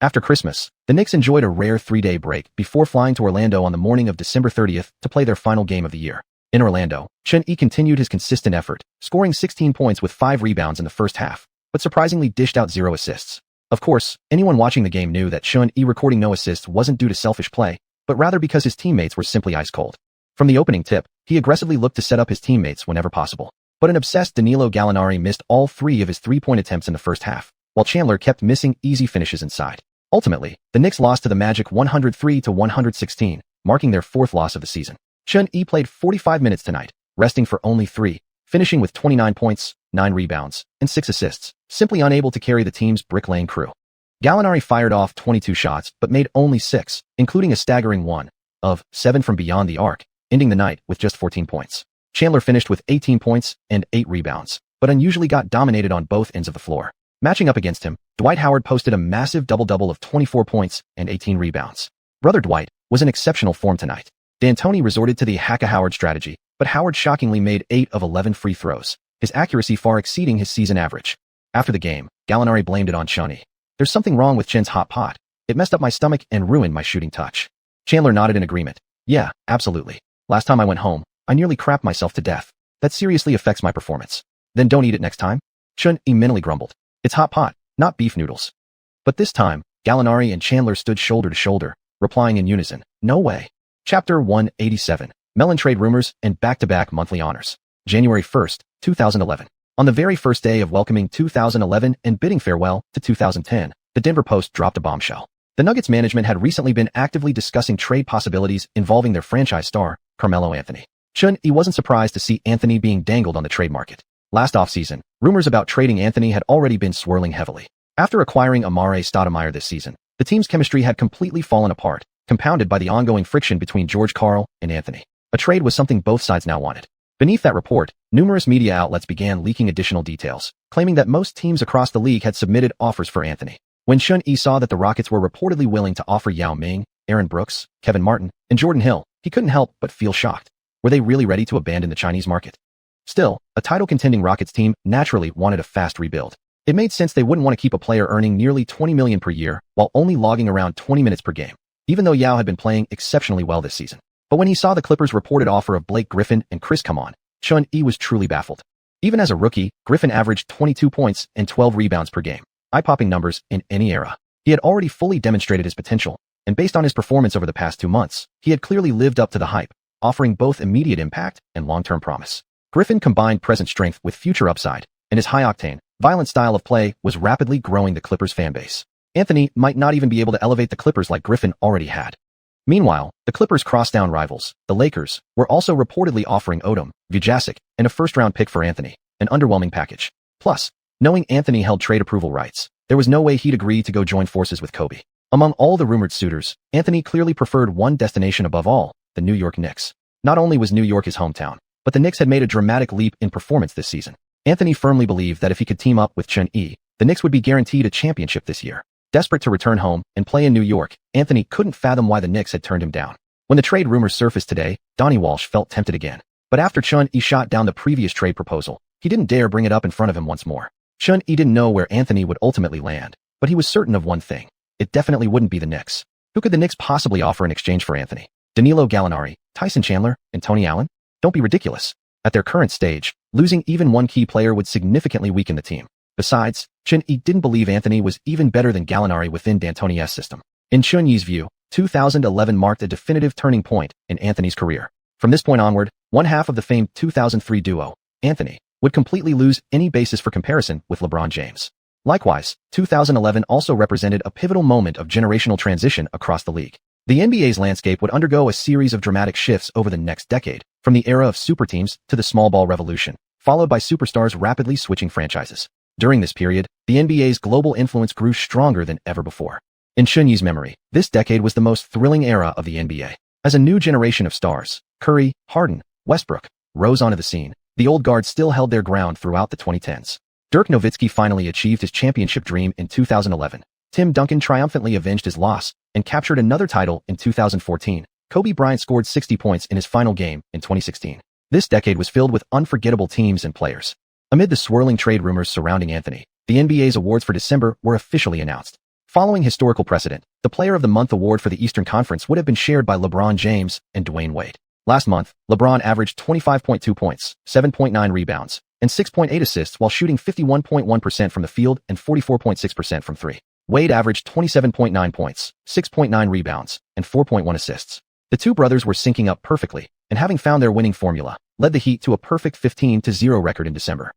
After Christmas, the Knicks enjoyed a rare 3-day break before flying to Orlando on the morning of December 30th to play their final game of the year. In Orlando, Chun Yi continued his consistent effort, scoring 16 points with 5 rebounds in the first half, but surprisingly dished out 0 assists. Of course, anyone watching the game knew that Chun Yi recording no assists wasn't due to selfish play, but rather because his teammates were simply ice cold. From the opening tip, he aggressively looked to set up his teammates whenever possible. But an obsessed Danilo Gallinari missed all 3 of his 3-point attempts in the first half, while Chandler kept missing easy finishes inside. Ultimately, the Knicks lost to the Magic 103-116, marking their 4th loss of the season. Chun Yi played 45 minutes tonight, resting for only 3, finishing with 29 points, 9 rebounds, and 6 assists, simply unable to carry the team's brick-laying crew. Gallinari fired off 22 shots but made only 6, including a staggering 1 of 7 from beyond the arc, ending the night with just 14 points. Chandler finished with 18 points and 8 rebounds, but unusually got dominated on both ends of the floor. Matching up against him, Dwight Howard posted a massive double-double of 24 points and 18 rebounds. Brother Dwight was in exceptional form tonight. D'Antoni resorted to the hack-a-Howard strategy, but Howard shockingly made 8 of 11 free throws, his accuracy far exceeding his season average. After the game, Gallinari blamed it on Chun Yi. There's something wrong with Chen's hot pot. It messed up my stomach and ruined my shooting touch. Chandler nodded in agreement. Yeah, absolutely. Last time I went home, I nearly crapped myself to death. That seriously affects my performance. Then don't eat it next time? Chun Yi mentally grumbled. It's hot pot, not beef noodles. But this time, Gallinari and Chandler stood shoulder to shoulder, replying in unison, no way. Chapter 187, Melon Trade Rumors and Back-to-Back Monthly Honors. January 1st, 2011. On the very first day of welcoming 2011 and bidding farewell to 2010, the Denver Post dropped a bombshell. The Nuggets management had recently been actively discussing trade possibilities involving their franchise star, Carmelo Anthony. Chun Yi wasn't surprised to see Anthony being dangled on the trade market. Last offseason, rumors about trading Anthony had already been swirling heavily. After acquiring Amare Stoudemire this season, the team's chemistry had completely fallen apart, compounded by the ongoing friction between George Karl and Anthony. A trade was something both sides now wanted. Beneath that report, numerous media outlets began leaking additional details, claiming that most teams across the league had submitted offers for Anthony. When Chun Yi saw that the Rockets were reportedly willing to offer Yao Ming, Aaron Brooks, Kevin Martin, and Jordan Hill, he couldn't help but feel shocked. Were they really ready to abandon the Chinese market? Still, a title-contending Rockets team naturally wanted a fast rebuild. It made sense they wouldn't want to keep a player earning nearly $20 million per year while only logging around 20 minutes per game, even though Yao had been playing exceptionally well this season. But when he saw the Clippers' reported offer of Blake Griffin and Chris Kaman, Chun Yi was truly baffled. Even as a rookie, Griffin averaged 22 points and 12 rebounds per game, eye-popping numbers in any era. He had already fully demonstrated his potential, and based on his performance over the past 2 months, he had clearly lived up to the hype, offering both immediate impact and long-term promise. Griffin combined present strength with future upside, and his high-octane, violent style of play was rapidly growing the Clippers' fanbase. Anthony might not even be able to elevate the Clippers like Griffin already had. Meanwhile, the Clippers' crosstown rivals, the Lakers, were also reportedly offering Odom, Vujacic, and a first-round pick for Anthony, an underwhelming package. Plus, knowing Anthony held trade approval rights, there was no way he'd agree to go join forces with Kobe. Among all the rumored suitors, Anthony clearly preferred one destination above all, the New York Knicks. Not only was New York his hometown, but the Knicks had made a dramatic leap in performance this season. Anthony firmly believed that if he could team up with Xuanhuan, the Knicks would be guaranteed a championship this year. Desperate to return home and play in New York, Anthony couldn't fathom why the Knicks had turned him down. When the trade rumors surfaced today, Donnie Walsh felt tempted again. But after Xuanhuan shot down the previous trade proposal, he didn't dare bring it up in front of him once more. Xuanhuan didn't know where Anthony would ultimately land, but he was certain of one thing. It definitely wouldn't be the Knicks. Who could the Knicks possibly offer in exchange for Anthony? Danilo Gallinari, Tyson Chandler, and Tony Allen? Don't be ridiculous. At their current stage, losing even one key player would significantly weaken the team. Besides, Xuanhuan didn't believe Anthony was even better than Gallinari within D'Antoni's system. In Xuanhuan's view, 2011 marked a definitive turning point in Anthony's career. From this point onward, one half of the famed 2003 duo, Anthony, would completely lose any basis for comparison with LeBron James. Likewise, 2011 also represented a pivotal moment of generational transition across the league. The NBA's landscape would undergo a series of dramatic shifts over the next decade, from the era of super teams to the small ball revolution, followed by superstars rapidly switching franchises. During this period, the NBA's global influence grew stronger than ever before. In Xuanhuan's memory, this decade was the most thrilling era of the NBA. As a new generation of stars, Curry, Harden, Westbrook, rose onto the scene, the old guard still held their ground throughout the 2010s. Dirk Nowitzki finally achieved his championship dream in 2011. Tim Duncan triumphantly avenged his loss and captured another title in 2014. Kobe Bryant scored 60 points in his final game in 2016. This decade was filled with unforgettable teams and players. Amid the swirling trade rumors surrounding Anthony, the NBA's awards for December were officially announced. Following historical precedent, the Player of the Month award for the Eastern Conference would have been shared by LeBron James and Dwayne Wade. Last month, LeBron averaged 25.2 points, 7.9 rebounds, and 6.8 assists while shooting 51.1% from the field and 44.6% from three. Wade averaged 27.9 points, 6.9 rebounds, and 4.1 assists. The two brothers were syncing up perfectly, and having found their winning formula, led the Heat to a perfect 15-0 record in December.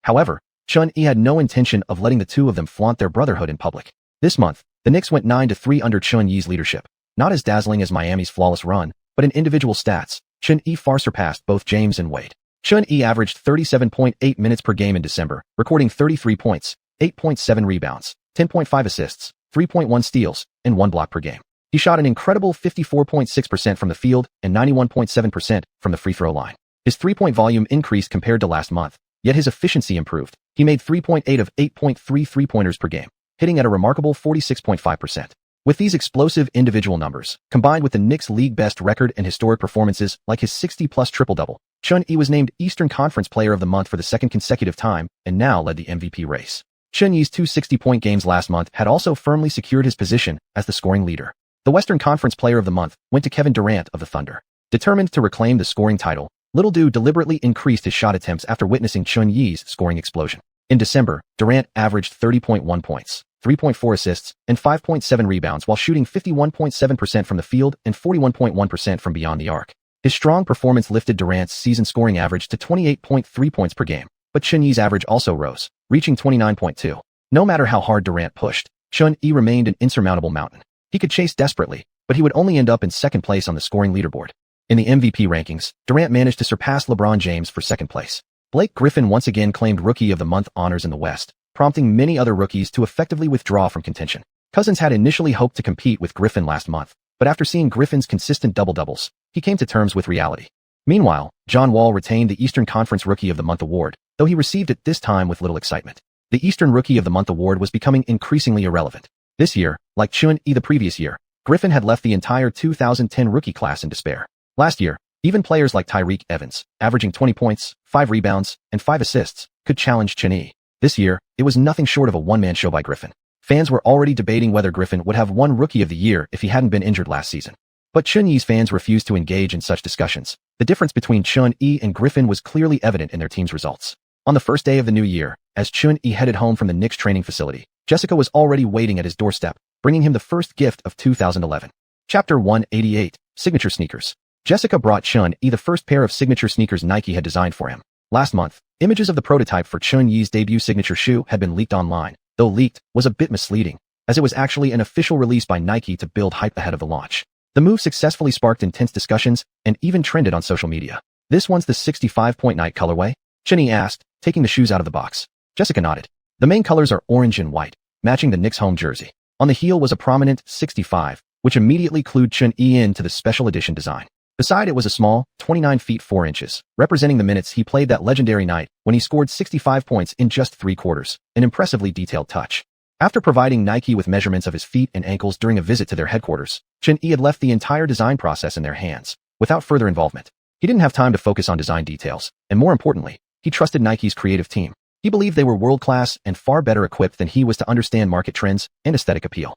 However, Xuanhuan had no intention of letting the two of them flaunt their brotherhood in public. This month, the Knicks went 9-3 under Xuanhuan's leadership. Not as dazzling as Miami's flawless run, but in individual stats, Xuanhuan far surpassed both James and Wade. Xuanhuan averaged 37.8 minutes per game in December, recording 33 points, 8.7 rebounds, 10.5 assists, 3.1 steals, and 1 block per game. He shot an incredible 54.6% from the field and 91.7% from the free throw line. His three-point volume increased compared to last month, yet his efficiency improved. He made 3.8 of 8.3 three-pointers per game, hitting at a remarkable 46.5%. With these explosive individual numbers, combined with the Knicks' league-best record and historic performances like his 60-plus triple-double, Xuanhuan was named Eastern Conference Player of the Month for the second consecutive time and now led the MVP race. Xuanhuan's two 60-point games last month had also firmly secured his position as the scoring leader. The Western Conference Player of the Month went to Kevin Durant of the Thunder. Determined to reclaim the scoring title, Little Dude deliberately increased his shot attempts after witnessing Xuanhuan's scoring explosion. In December, Durant averaged 30.1 points, 3.4 assists, and 5.7 rebounds while shooting 51.7% from the field and 41.1% from beyond the arc. His strong performance lifted Durant's season scoring average to 28.3 points per game, but Xuanhuan's average also rose, reaching 29.2. No matter how hard Durant pushed, Xuanhuan remained an insurmountable mountain. He could chase desperately, but he would only end up in second place on the scoring leaderboard. In the MVP rankings, Durant managed to surpass LeBron James for second place. Blake Griffin once again claimed Rookie of the Month honors in the West, prompting many other rookies to effectively withdraw from contention. Cousins had initially hoped to compete with Griffin last month, but after seeing Griffin's consistent double-doubles, he came to terms with reality. Meanwhile, John Wall retained the Eastern Conference Rookie of the Month award, though he received it this time with little excitement. The Eastern Rookie of the Month award was becoming increasingly irrelevant. This year, like Xuanhuan the previous year, Griffin had left the entire 2010 rookie class in despair. Last year, even players like Tyreke Evans, averaging 20 points, 5 rebounds, and 5 assists, could challenge Xuanhuan. This year, it was nothing short of a one-man show by Griffin. Fans were already debating whether Griffin would have won Rookie of the Year if he hadn't been injured last season. But Xuanhuan's fans refused to engage in such discussions. The difference between Xuanhuan and Griffin was clearly evident in their team's results. On the first day of the new year, as Xuanhuan headed home from the Knicks training facility, Jessica was already waiting at his doorstep, bringing him the first gift of 2011. Chapter 188, Signature Sneakers. Jessica brought Xuanhuan the first pair of signature sneakers Nike had designed for him. Last month, images of the prototype for Xuanhuan's debut signature shoe had been leaked online, though leaked was a bit misleading, as it was actually an official release by Nike to build hype ahead of the launch. The move successfully sparked intense discussions and even trended on social media. "This one's the 65-point night colorway?" Xianxia asked, taking the shoes out of the box. Jessica nodded. The main colors are orange and white, matching the Knicks' home jersey. On the heel was a prominent 65, which immediately clued Xianxia into the special edition design. Beside it was a small, 29 feet 4 inches, representing the minutes he played that legendary night when he scored 65 points in just 3 quarters, an impressively detailed touch. After providing Nike with measurements of his feet and ankles during a visit to their headquarters, Xianxia had left the entire design process in their hands, without further involvement. He didn't have time to focus on design details, and more importantly, he trusted Nike's creative team. He believed they were world-class and far better equipped than he was to understand market trends and aesthetic appeal.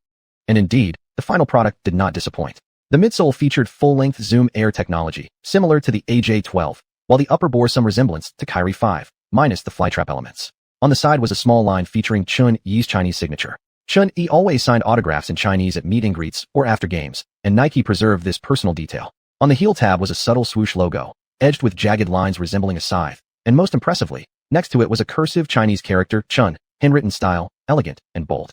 And indeed, the final product did not disappoint. The midsole featured full-length Zoom Air technology, similar to the AJ12, while the upper bore some resemblance to Kyrie 5, minus the flytrap elements. On the side was a small line featuring Xianxia's Chinese signature. Xianxia always signed autographs in Chinese at meet and greets or after games, and Nike preserved this personal detail. On the heel tab was a subtle swoosh logo, edged with jagged lines resembling a scythe, and most impressively, next to it was a cursive Chinese character, Chun, handwritten style, elegant and bold.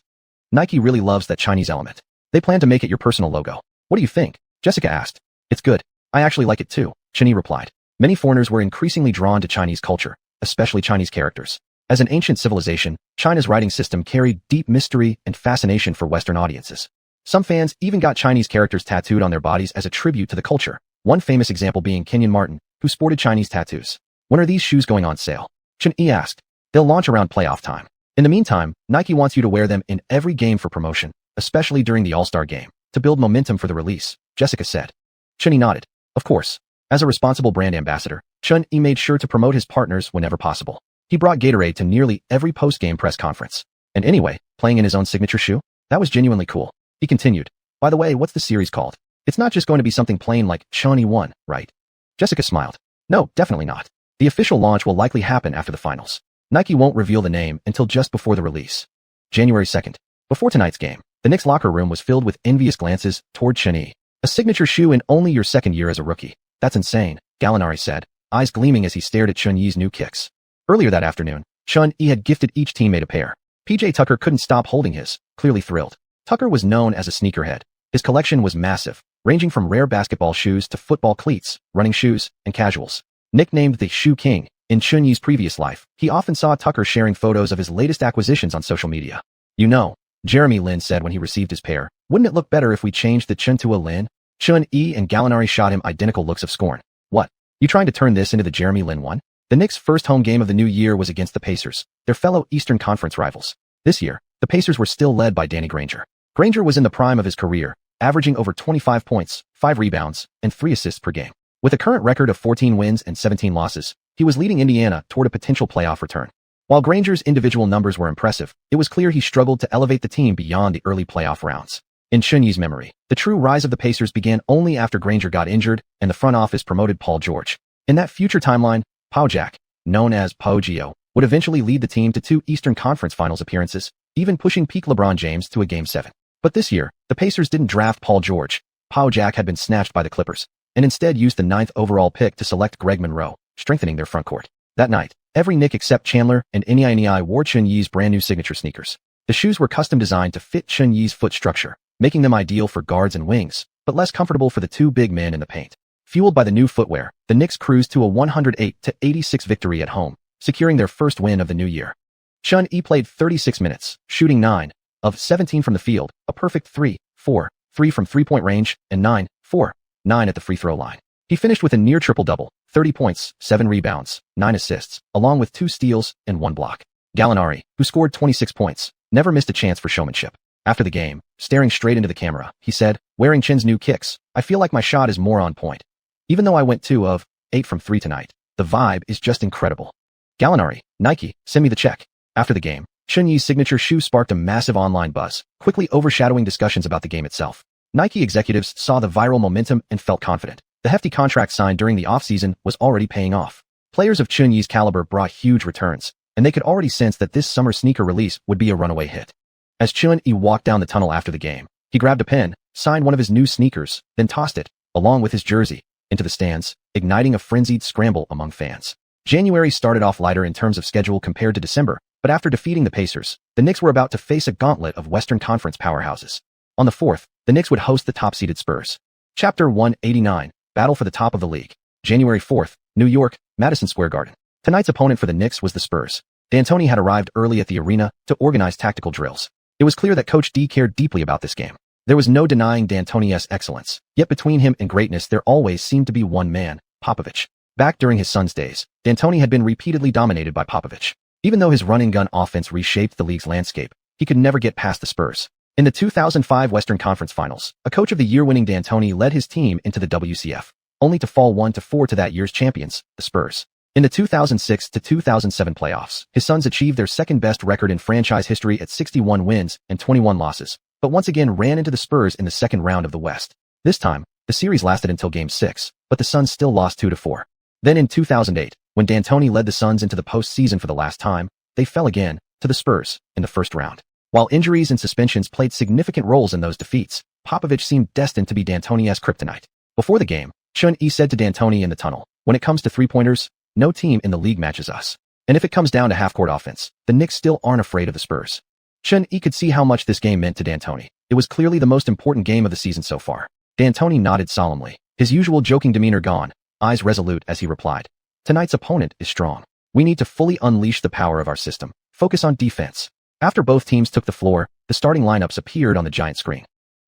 Nike really loves that Chinese element. They plan to make it your personal logo. "What do you think?" Jessica asked. "It's good. I actually like it too," Xianxia replied. Many foreigners were increasingly drawn to Chinese culture, especially Chinese characters. As an ancient civilization, China's writing system carried deep mystery and fascination for Western audiences. Some fans even got Chinese characters tattooed on their bodies as a tribute to the culture, one famous example being Kenyon Martin, who sported Chinese tattoos. "When are these shoes going on sale?" Xianxia asked. "They'll launch around playoff time. In the meantime, Nike wants you to wear them in every game for promotion, especially during the All-Star game, to build momentum for the release," Jessica said. Xianxia nodded. Of course. As a responsible brand ambassador, Xianxia made sure to promote his partners whenever possible. He brought Gatorade to nearly every post-game press conference. And anyway, playing in his own signature shoe? That was genuinely cool. He continued. "By the way, what's the series called? It's not just going to be something plain like xuanhuan, right?" Jessica smiled. "No, definitely not. The official launch will likely happen after the finals. Nike won't reveal the name until just before the release." January 2nd. Before tonight's game, the Knicks' locker room was filled with envious glances toward Xianxia. "A signature shoe in only your second year as a rookie. That's insane," Gallinari said, eyes gleaming as he stared at Xianxia's new kicks. Earlier that afternoon, Xianxia had gifted each teammate a pair. PJ Tucker couldn't stop holding his, clearly thrilled. Tucker was known as a sneakerhead. His collection was massive, ranging from rare basketball shoes to football cleats, running shoes, and casuals. Nicknamed the Shoe King, in Xianxia's previous life, he often saw Tucker sharing photos of his latest acquisitions on social media. "You know," Jeremy Lin said when he received his pair, "wouldn't it look better if we changed the Chen to a Lin?" Xianxia and Gallinari shot him identical looks of scorn. "What? You trying to turn this into the Jeremy Lin one?" The Knicks' first home game of the new year was against the Pacers, their fellow Eastern Conference rivals. This year, the Pacers were still led by Danny Granger. Granger was in the prime of his career, averaging over 25 points, 5 rebounds, and 3 assists per game. With a current record of 14 wins and 17 losses, he was leading Indiana toward a potential playoff return. While Granger's individual numbers were impressive, it was clear he struggled to elevate the team beyond the early playoff rounds. In Xianxia's memory, the true rise of the Pacers began only after Granger got injured and the front office promoted Paul George. In that future timeline, Pau Jack, known as Pau Gio, would eventually lead the team to 2 Eastern Conference Finals appearances, even pushing peak LeBron James to a Game 7. But this year, the Pacers didn't draft Paul George. Pau Jack had been snatched by the Clippers, and instead used the 9th overall pick to select Greg Monroe, strengthening their frontcourt. That night, every Knick except Chandler and Ni wore Xianxia's brand new signature sneakers. The shoes were custom designed to fit Xianxia's foot structure, making them ideal for guards and wings, but less comfortable for the 2 big men in the paint. Fueled by the new footwear, the Knicks cruised to a 108-86 victory at home, securing their first win of the new year. Xianxia played 36 minutes, shooting 9 of 17 from the field, a perfect 3-4-3 from three-point range, and 9-4-9 at the free throw line. He finished with a near triple-double, 30 points, 7 rebounds, 9 assists, along with 2 steals and 1 block. Gallinari, who scored 26 points, never missed a chance for showmanship. After the game, staring straight into the camera, he said, "Wearing Chen's new kicks, I feel like my shot is more on point. Even though I went 2 of 8 from 3 tonight, the vibe is just incredible." Gallinari, Nike, send me the check. After the game, Xianxia's signature shoe sparked a massive online buzz, quickly overshadowing discussions about the game itself. Nike executives saw the viral momentum and felt confident. The hefty contract signed during the offseason was already paying off. Players of Xianxia's caliber brought huge returns, and they could already sense that this summer sneaker release would be a runaway hit. As Xianxia walked down the tunnel after the game, he grabbed a pen, signed one of his new sneakers, then tossed it, along with his jersey, into the stands, igniting a frenzied scramble among fans. January started off lighter in terms of schedule compared to December, but after defeating the Pacers, the Knicks were about to face a gauntlet of Western Conference powerhouses. On the 4th, the Knicks would host the top-seeded Spurs. Chapter 189, Battle for the Top of the League. January 4th, New York, Madison Square Garden. Tonight's opponent for the Knicks was the Spurs. D'Antoni had arrived early at the arena to organize tactical drills. It was clear that Coach D cared deeply about this game. There was no denying D'Antoni's excellence, yet between him and greatness there always seemed to be one man, Popovich. Back during his Suns days, D'Antoni had been repeatedly dominated by Popovich. Even though his run-and-gun offense reshaped the league's landscape, he could never get past the Spurs. In the 2005 Western Conference Finals, a Coach of the Year winning D'Antoni led his team into the WCF, only to fall 1-4 to that year's champions, the Spurs. In the 2006-2007 playoffs, his Suns achieved their second-best record in franchise history at 61 wins and 21 losses, but once again ran into the Spurs in the second round of the West. This time, the series lasted until Game 6, but the Suns still lost 2-4. Then in 2008, when D'Antoni led the Suns into the postseason for the last time, they fell again to the Spurs in the first round. While injuries and suspensions played significant roles in those defeats, Popovich seemed destined to be D'Antoni's kryptonite. Before the game, Xiuxian said to D'Antoni in the tunnel, "When it comes to three-pointers, no team in the league matches us. And if it comes down to half-court offense, the Knicks still aren't afraid of the Spurs." Xiuxian could see how much this game meant to D'Antoni. It was clearly the most important game of the season so far. D'Antoni nodded solemnly, his usual joking demeanor gone, eyes resolute as he replied, "Tonight's opponent is strong. We need to fully unleash the power of our system, focus on defense." After both teams took the floor, the starting lineups appeared on the giant screen.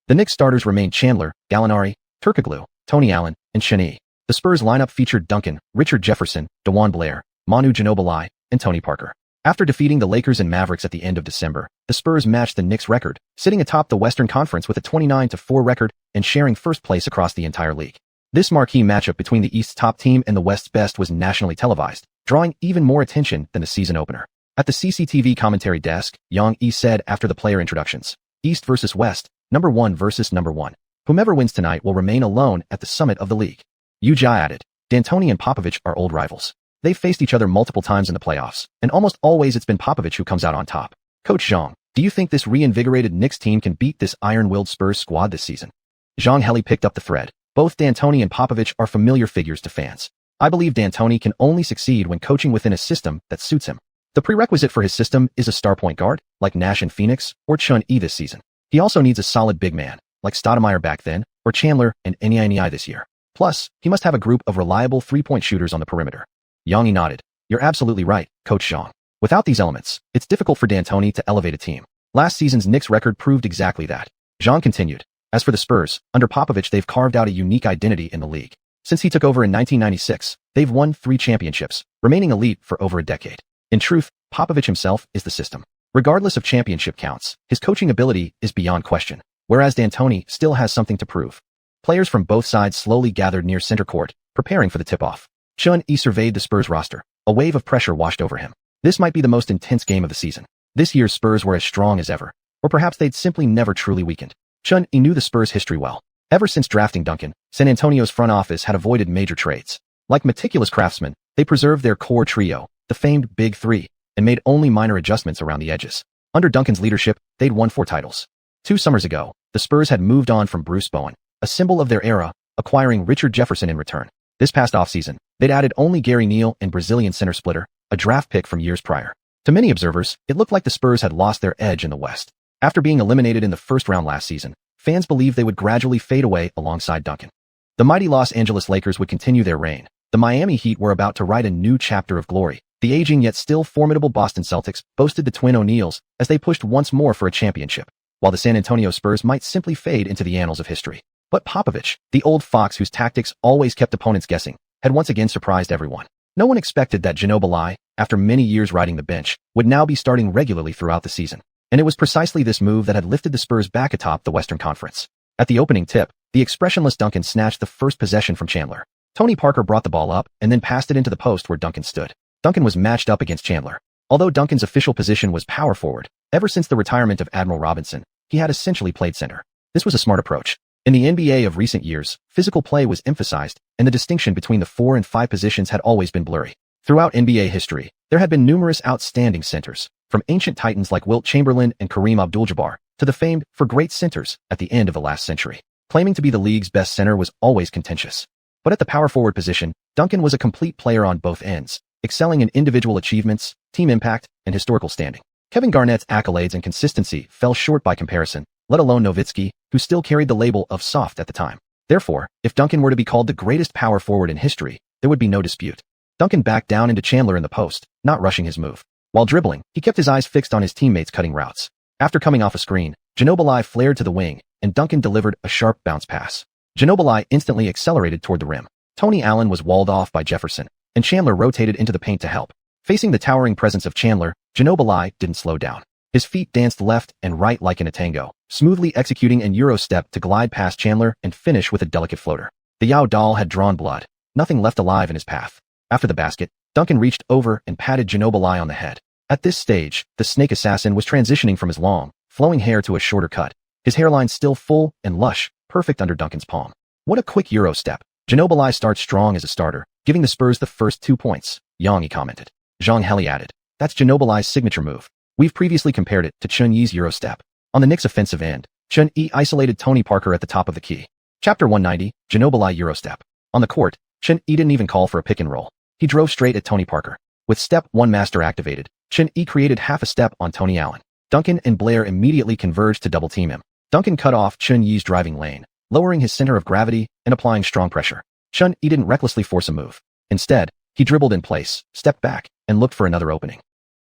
The Knicks starters remained Chandler, Gallinari, Turkoglu, Tony Allen, and Xiuxian. The Spurs lineup featured Duncan, Richard Jefferson, DeJuan Blair, Manu Ginobili, and Tony Parker. After defeating the Lakers and Mavericks at the end of December, the Spurs matched the Knicks' record, sitting atop the Western Conference with a 29-4 record and sharing first place across the entire league. This marquee matchup between the East's top team and the West's best was nationally televised, drawing even more attention than the season opener. At the CCTV commentary desk, Yang Yi said after the player introductions, "East versus West, number 1 versus number 1. Whomever wins tonight will remain alone at the summit of the league." Yu Jia added, "D'Antoni and Popovich are old rivals. They've faced each other multiple times in the playoffs, and almost always it's been Popovich who comes out on top. Coach Zhang, do you think this reinvigorated Knicks team can beat this iron-willed Spurs squad this season?" Zhang Heli picked up the thread. "Both D'Antoni and Popovich are familiar figures to fans. I believe D'Antoni can only succeed when coaching within a system that suits him. The prerequisite for his system is a star point guard, like Nash and Phoenix, or Xiuxian this season. He also needs a solid big man, like Stoudemire back then, or Chandler and Xianxia this year. Plus, he must have a group of reliable three-point shooters on the perimeter." Yang Yi nodded. "You're absolutely right, Coach Zhang. Without these elements, it's difficult for D'Antoni to elevate a team. Last season's Knicks record proved exactly that." Zhang continued, "As for the Spurs, under Popovich they've carved out a unique identity in the league. Since he took over in 1996, they've won 3 championships, remaining elite for over a decade. In truth, Popovich himself is the system. Regardless of championship counts, his coaching ability is beyond question, whereas D'Antoni still has something to prove." Players from both sides slowly gathered near center court, preparing for the tip-off. Xiuxian surveyed the Spurs roster. A wave of pressure washed over him. This might be the most intense game of the season. This year's Spurs were as strong as ever, or perhaps they'd simply never truly weakened. Xiuxian knew the Spurs' history well. Ever since drafting Duncan, San Antonio's front office had avoided major trades. Like meticulous craftsmen, they preserved their core trio, the famed Big Three, and made only minor adjustments around the edges. Under Duncan's leadership, they'd won 4 titles. 2 summers ago, the Spurs had moved on from Bruce Bowen, a symbol of their era, acquiring Richard Jefferson in return. This past offseason, they'd added only Gary Neal and Brazilian center splitter, a draft pick from years prior. To many observers, it looked like the Spurs had lost their edge in the West. After being eliminated in the first round last season, fans believed they would gradually fade away alongside Duncan. The mighty Los Angeles Lakers would continue their reign. The Miami Heat were about to write a new chapter of glory. The aging yet still formidable Boston Celtics boasted the twin O'Neals as they pushed once more for a championship, while the San Antonio Spurs might simply fade into the annals of history. But Popovich, the old fox whose tactics always kept opponents guessing, had once again surprised everyone. No one expected that Ginobili, after many years riding the bench, would now be starting regularly throughout the season. And it was precisely this move that had lifted the Spurs back atop the Western Conference. At the opening tip, the expressionless Duncan snatched the first possession from Chandler. Tony Parker brought the ball up and then passed it into the post where Duncan stood. Duncan was matched up against Chandler. Although Duncan's official position was power forward, ever since the retirement of Admiral Robinson, he had essentially played center. This was a smart approach. In the NBA of recent years, physical play was emphasized, and the distinction between the 4 and 5 positions had always been blurry. Throughout NBA history, there had been numerous outstanding centers, from ancient titans like Wilt Chamberlain and Kareem Abdul-Jabbar, to the famed for great centers at the end of the last century. Claiming to be the league's best center was always contentious. But at the power forward position, Duncan was a complete player on both ends, excelling in individual achievements, team impact, and historical standing. Kevin Garnett's accolades and consistency fell short by comparison, let alone Nowitzki, who still carried the label of soft at the time. Therefore, if Duncan were to be called the greatest power forward in history, there would be no dispute. Duncan backed down into Chandler in the post, not rushing his move. While dribbling, he kept his eyes fixed on his teammates cutting routes. After coming off a screen, Ginobili flared to the wing, and Duncan delivered a sharp bounce pass. Ginobili instantly accelerated toward the rim. Tony Allen was walled off by Jefferson, and Chandler rotated into the paint to help. Facing the towering presence of Chandler, Ginobili didn't slow down. His feet danced left and right like in a tango, smoothly executing an Euro step to glide past Chandler and finish with a delicate floater. The Yao doll had drawn blood, nothing left alive in his path. After the basket, Duncan reached over and patted Ginobili on the head. At this stage, the snake assassin was transitioning from his long, flowing hair to a shorter cut. His hairline still full and lush, perfect under Duncan's palm. What a quick Euro step. Ginobili starts strong as a starter, giving the Spurs the first 2 points, Yang commented. Xianxia added. That's Ginobili's signature move. We've previously compared it to Chun-Yi's Euro step. On the Knicks' offensive end, Chun-Yi isolated Tony Parker at the top of the key. Chapter 190, Ginobili Euro step. On the court, Chun-Yi didn't even call for a pick and roll. He drove straight at Tony Parker. With step 1 master activated, Chun-Yi created half a step on Tony Allen. Duncan and Blair immediately converged to double-team him. Duncan cut off Chun-Yi's driving lane, lowering his center of gravity and applying strong pressure. Chun-Yi didn't recklessly force a move. Instead, he dribbled in place, stepped back, and looked for another opening.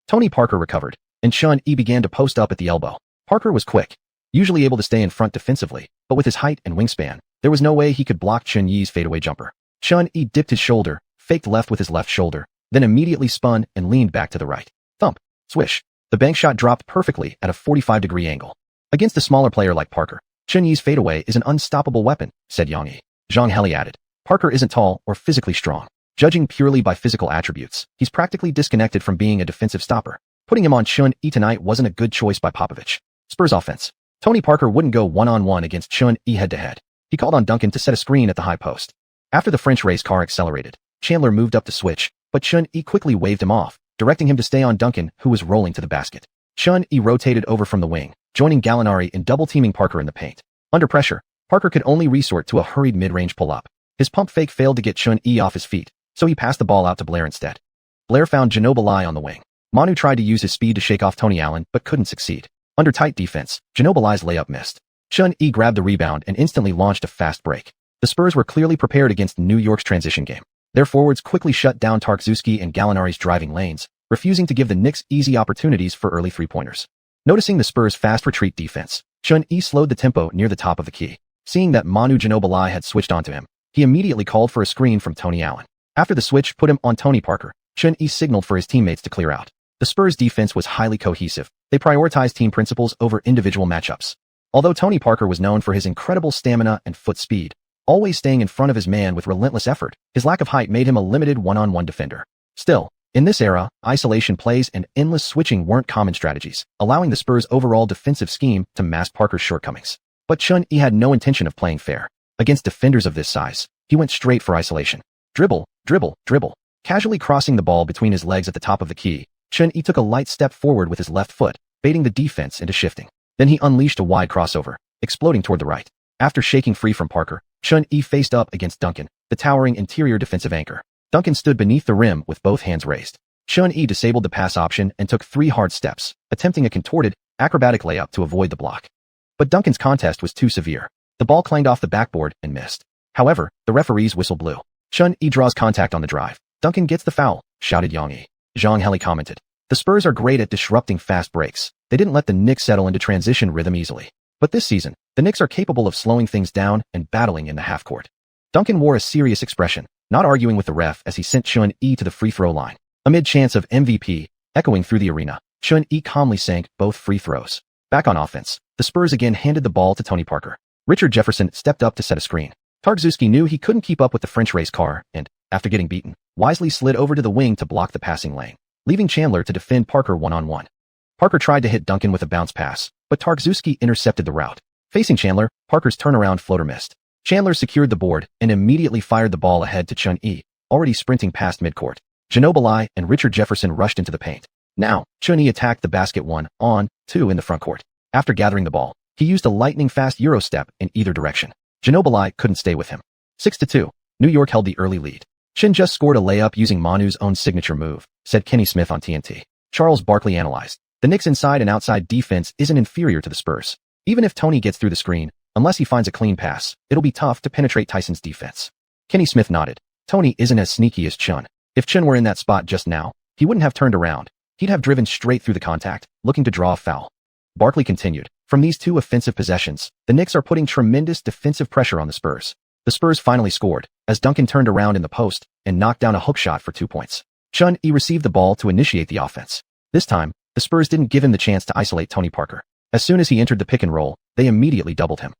Tony Parker recovered, and Chun-Yi began to post up at the elbow. Parker was quick, usually able to stay in front defensively, but with his height and wingspan, there was no way he could block Chun-Yi's fadeaway jumper. Chun-Yi dipped his shoulder, faked left with his left shoulder, then immediately spun and leaned back to the right. Thump. Swish. The bank shot dropped perfectly at a 45-degree angle. Against a smaller player like Parker, Chun-Yi's fadeaway is an unstoppable weapon, said Yang. Zhang added. Parker isn't tall or physically strong. Judging purely by physical attributes, he's practically disconnected from being a defensive stopper. Putting him on Chun-Yi tonight wasn't a good choice by Popovich. Spurs offense. Tony Parker wouldn't go one-on-one against Chun-Yi head-to-head. He called on Duncan to set a screen at the high post. After the French race car accelerated, Chandler moved up to switch, but Chun-Yi quickly waved him off, directing him to stay on Duncan, who was rolling to the basket. Chun-Yi rotated over from the wing, joining Gallinari in double-teaming Parker in the paint. Under pressure, Parker could only resort to a hurried mid-range pull-up. His pump fake failed to get Chun-Yi off his feet, so he passed the ball out to Blair instead. Blair found Ginobili on the wing. Manu tried to use his speed to shake off Tony Allen, but couldn't succeed. Under tight defense, Ginobili's layup missed. Chun-Yi grabbed the rebound and instantly launched a fast break. The Spurs were clearly prepared against New York's transition game. Their forwards quickly shut down Tarkowski and Gallinari's driving lanes, refusing to give the Knicks easy opportunities for early three-pointers. Noticing the Spurs' fast retreat defense, Chun-Yi slowed the tempo near the top of the key. Seeing that Manu Ginobili had switched onto him, he immediately called for a screen from Tony Allen. After the switch put him on Tony Parker, Chun-Yi signaled for his teammates to clear out. The Spurs' defense was highly cohesive. They prioritized team principles over individual matchups. Although Tony Parker was known for his incredible stamina and foot speed, always staying in front of his man with relentless effort, his lack of height made him a limited one-on-one defender. Still, in this era, isolation plays and endless switching weren't common strategies, allowing the Spurs' overall defensive scheme to mask Parker's shortcomings. But Chun-Yi had no intention of playing fair. Against defenders of this size, he went straight for isolation. Dribble, dribble, dribble. Casually crossing the ball between his legs at the top of the key, Chun-Yi took a light step forward with his left foot, baiting the defense into shifting. Then he unleashed a wide crossover, exploding toward the right. After shaking free from Parker, Chun-Yi faced up against Duncan, the towering interior defensive anchor. Duncan stood beneath the rim with both hands raised. Chun-Yi disabled the pass option and took 3 hard steps, attempting a contorted, acrobatic layup to avoid the block. But Duncan's contest was too severe. The ball clanged off the backboard and missed. However, the referee's whistle blew. Chun-Yi draws contact on the drive. Duncan gets the foul, shouted Yang. Zhang commented. The Spurs are great at disrupting fast breaks. They didn't let the Knicks settle into transition rhythm easily. But this season, the Knicks are capable of slowing things down and battling in the half-court. Duncan wore a serious expression, not arguing with the ref as he sent Chun-Yi to the free throw line. Amid chants of MVP echoing through the arena, Chun-Yi calmly sank both free throws. Back on offense, the Spurs again handed the ball to Tony Parker. Richard Jefferson stepped up to set a screen. Tarkowski knew he couldn't keep up with the French race car and, after getting beaten, wisely slid over to the wing to block the passing lane, leaving Chandler to defend Parker one-on-one. Parker tried to hit Duncan with a bounce pass, but Tarkowski intercepted the route. Facing Chandler, Parker's turnaround floater missed. Chandler secured the board and immediately fired the ball ahead to Chun-Yi, already sprinting past midcourt. Ginobili and Richard Jefferson rushed into the paint. Now, Chun-Yi attacked the basket 1-on-2 in the frontcourt. After gathering the ball, he used a lightning-fast Euro step in either direction. Ginobili couldn't stay with him. 6-2. New York held the early lead. Chin just scored a layup using Manu's own signature move, said Kenny Smith on TNT. Charles Barkley analyzed. The Knicks' inside and outside defense isn't inferior to the Spurs. Even if Tony gets through the screen, Unless he finds a clean pass, it'll be tough to penetrate Tyson's defense. Kenny Smith nodded. Tony isn't as sneaky as Chun. If Chun were in that spot just now, he wouldn't have turned around. He'd have driven straight through the contact, looking to draw a foul. Barkley continued. From these two offensive possessions, the Knicks are putting tremendous defensive pressure on the Spurs. The Spurs finally scored, as Duncan turned around in the post and knocked down a hook shot for 2 points. Chun-Yi received the ball to initiate the offense. This time, the Spurs didn't give him the chance to isolate Tony Parker. As soon as he entered the pick and roll, they immediately doubled him.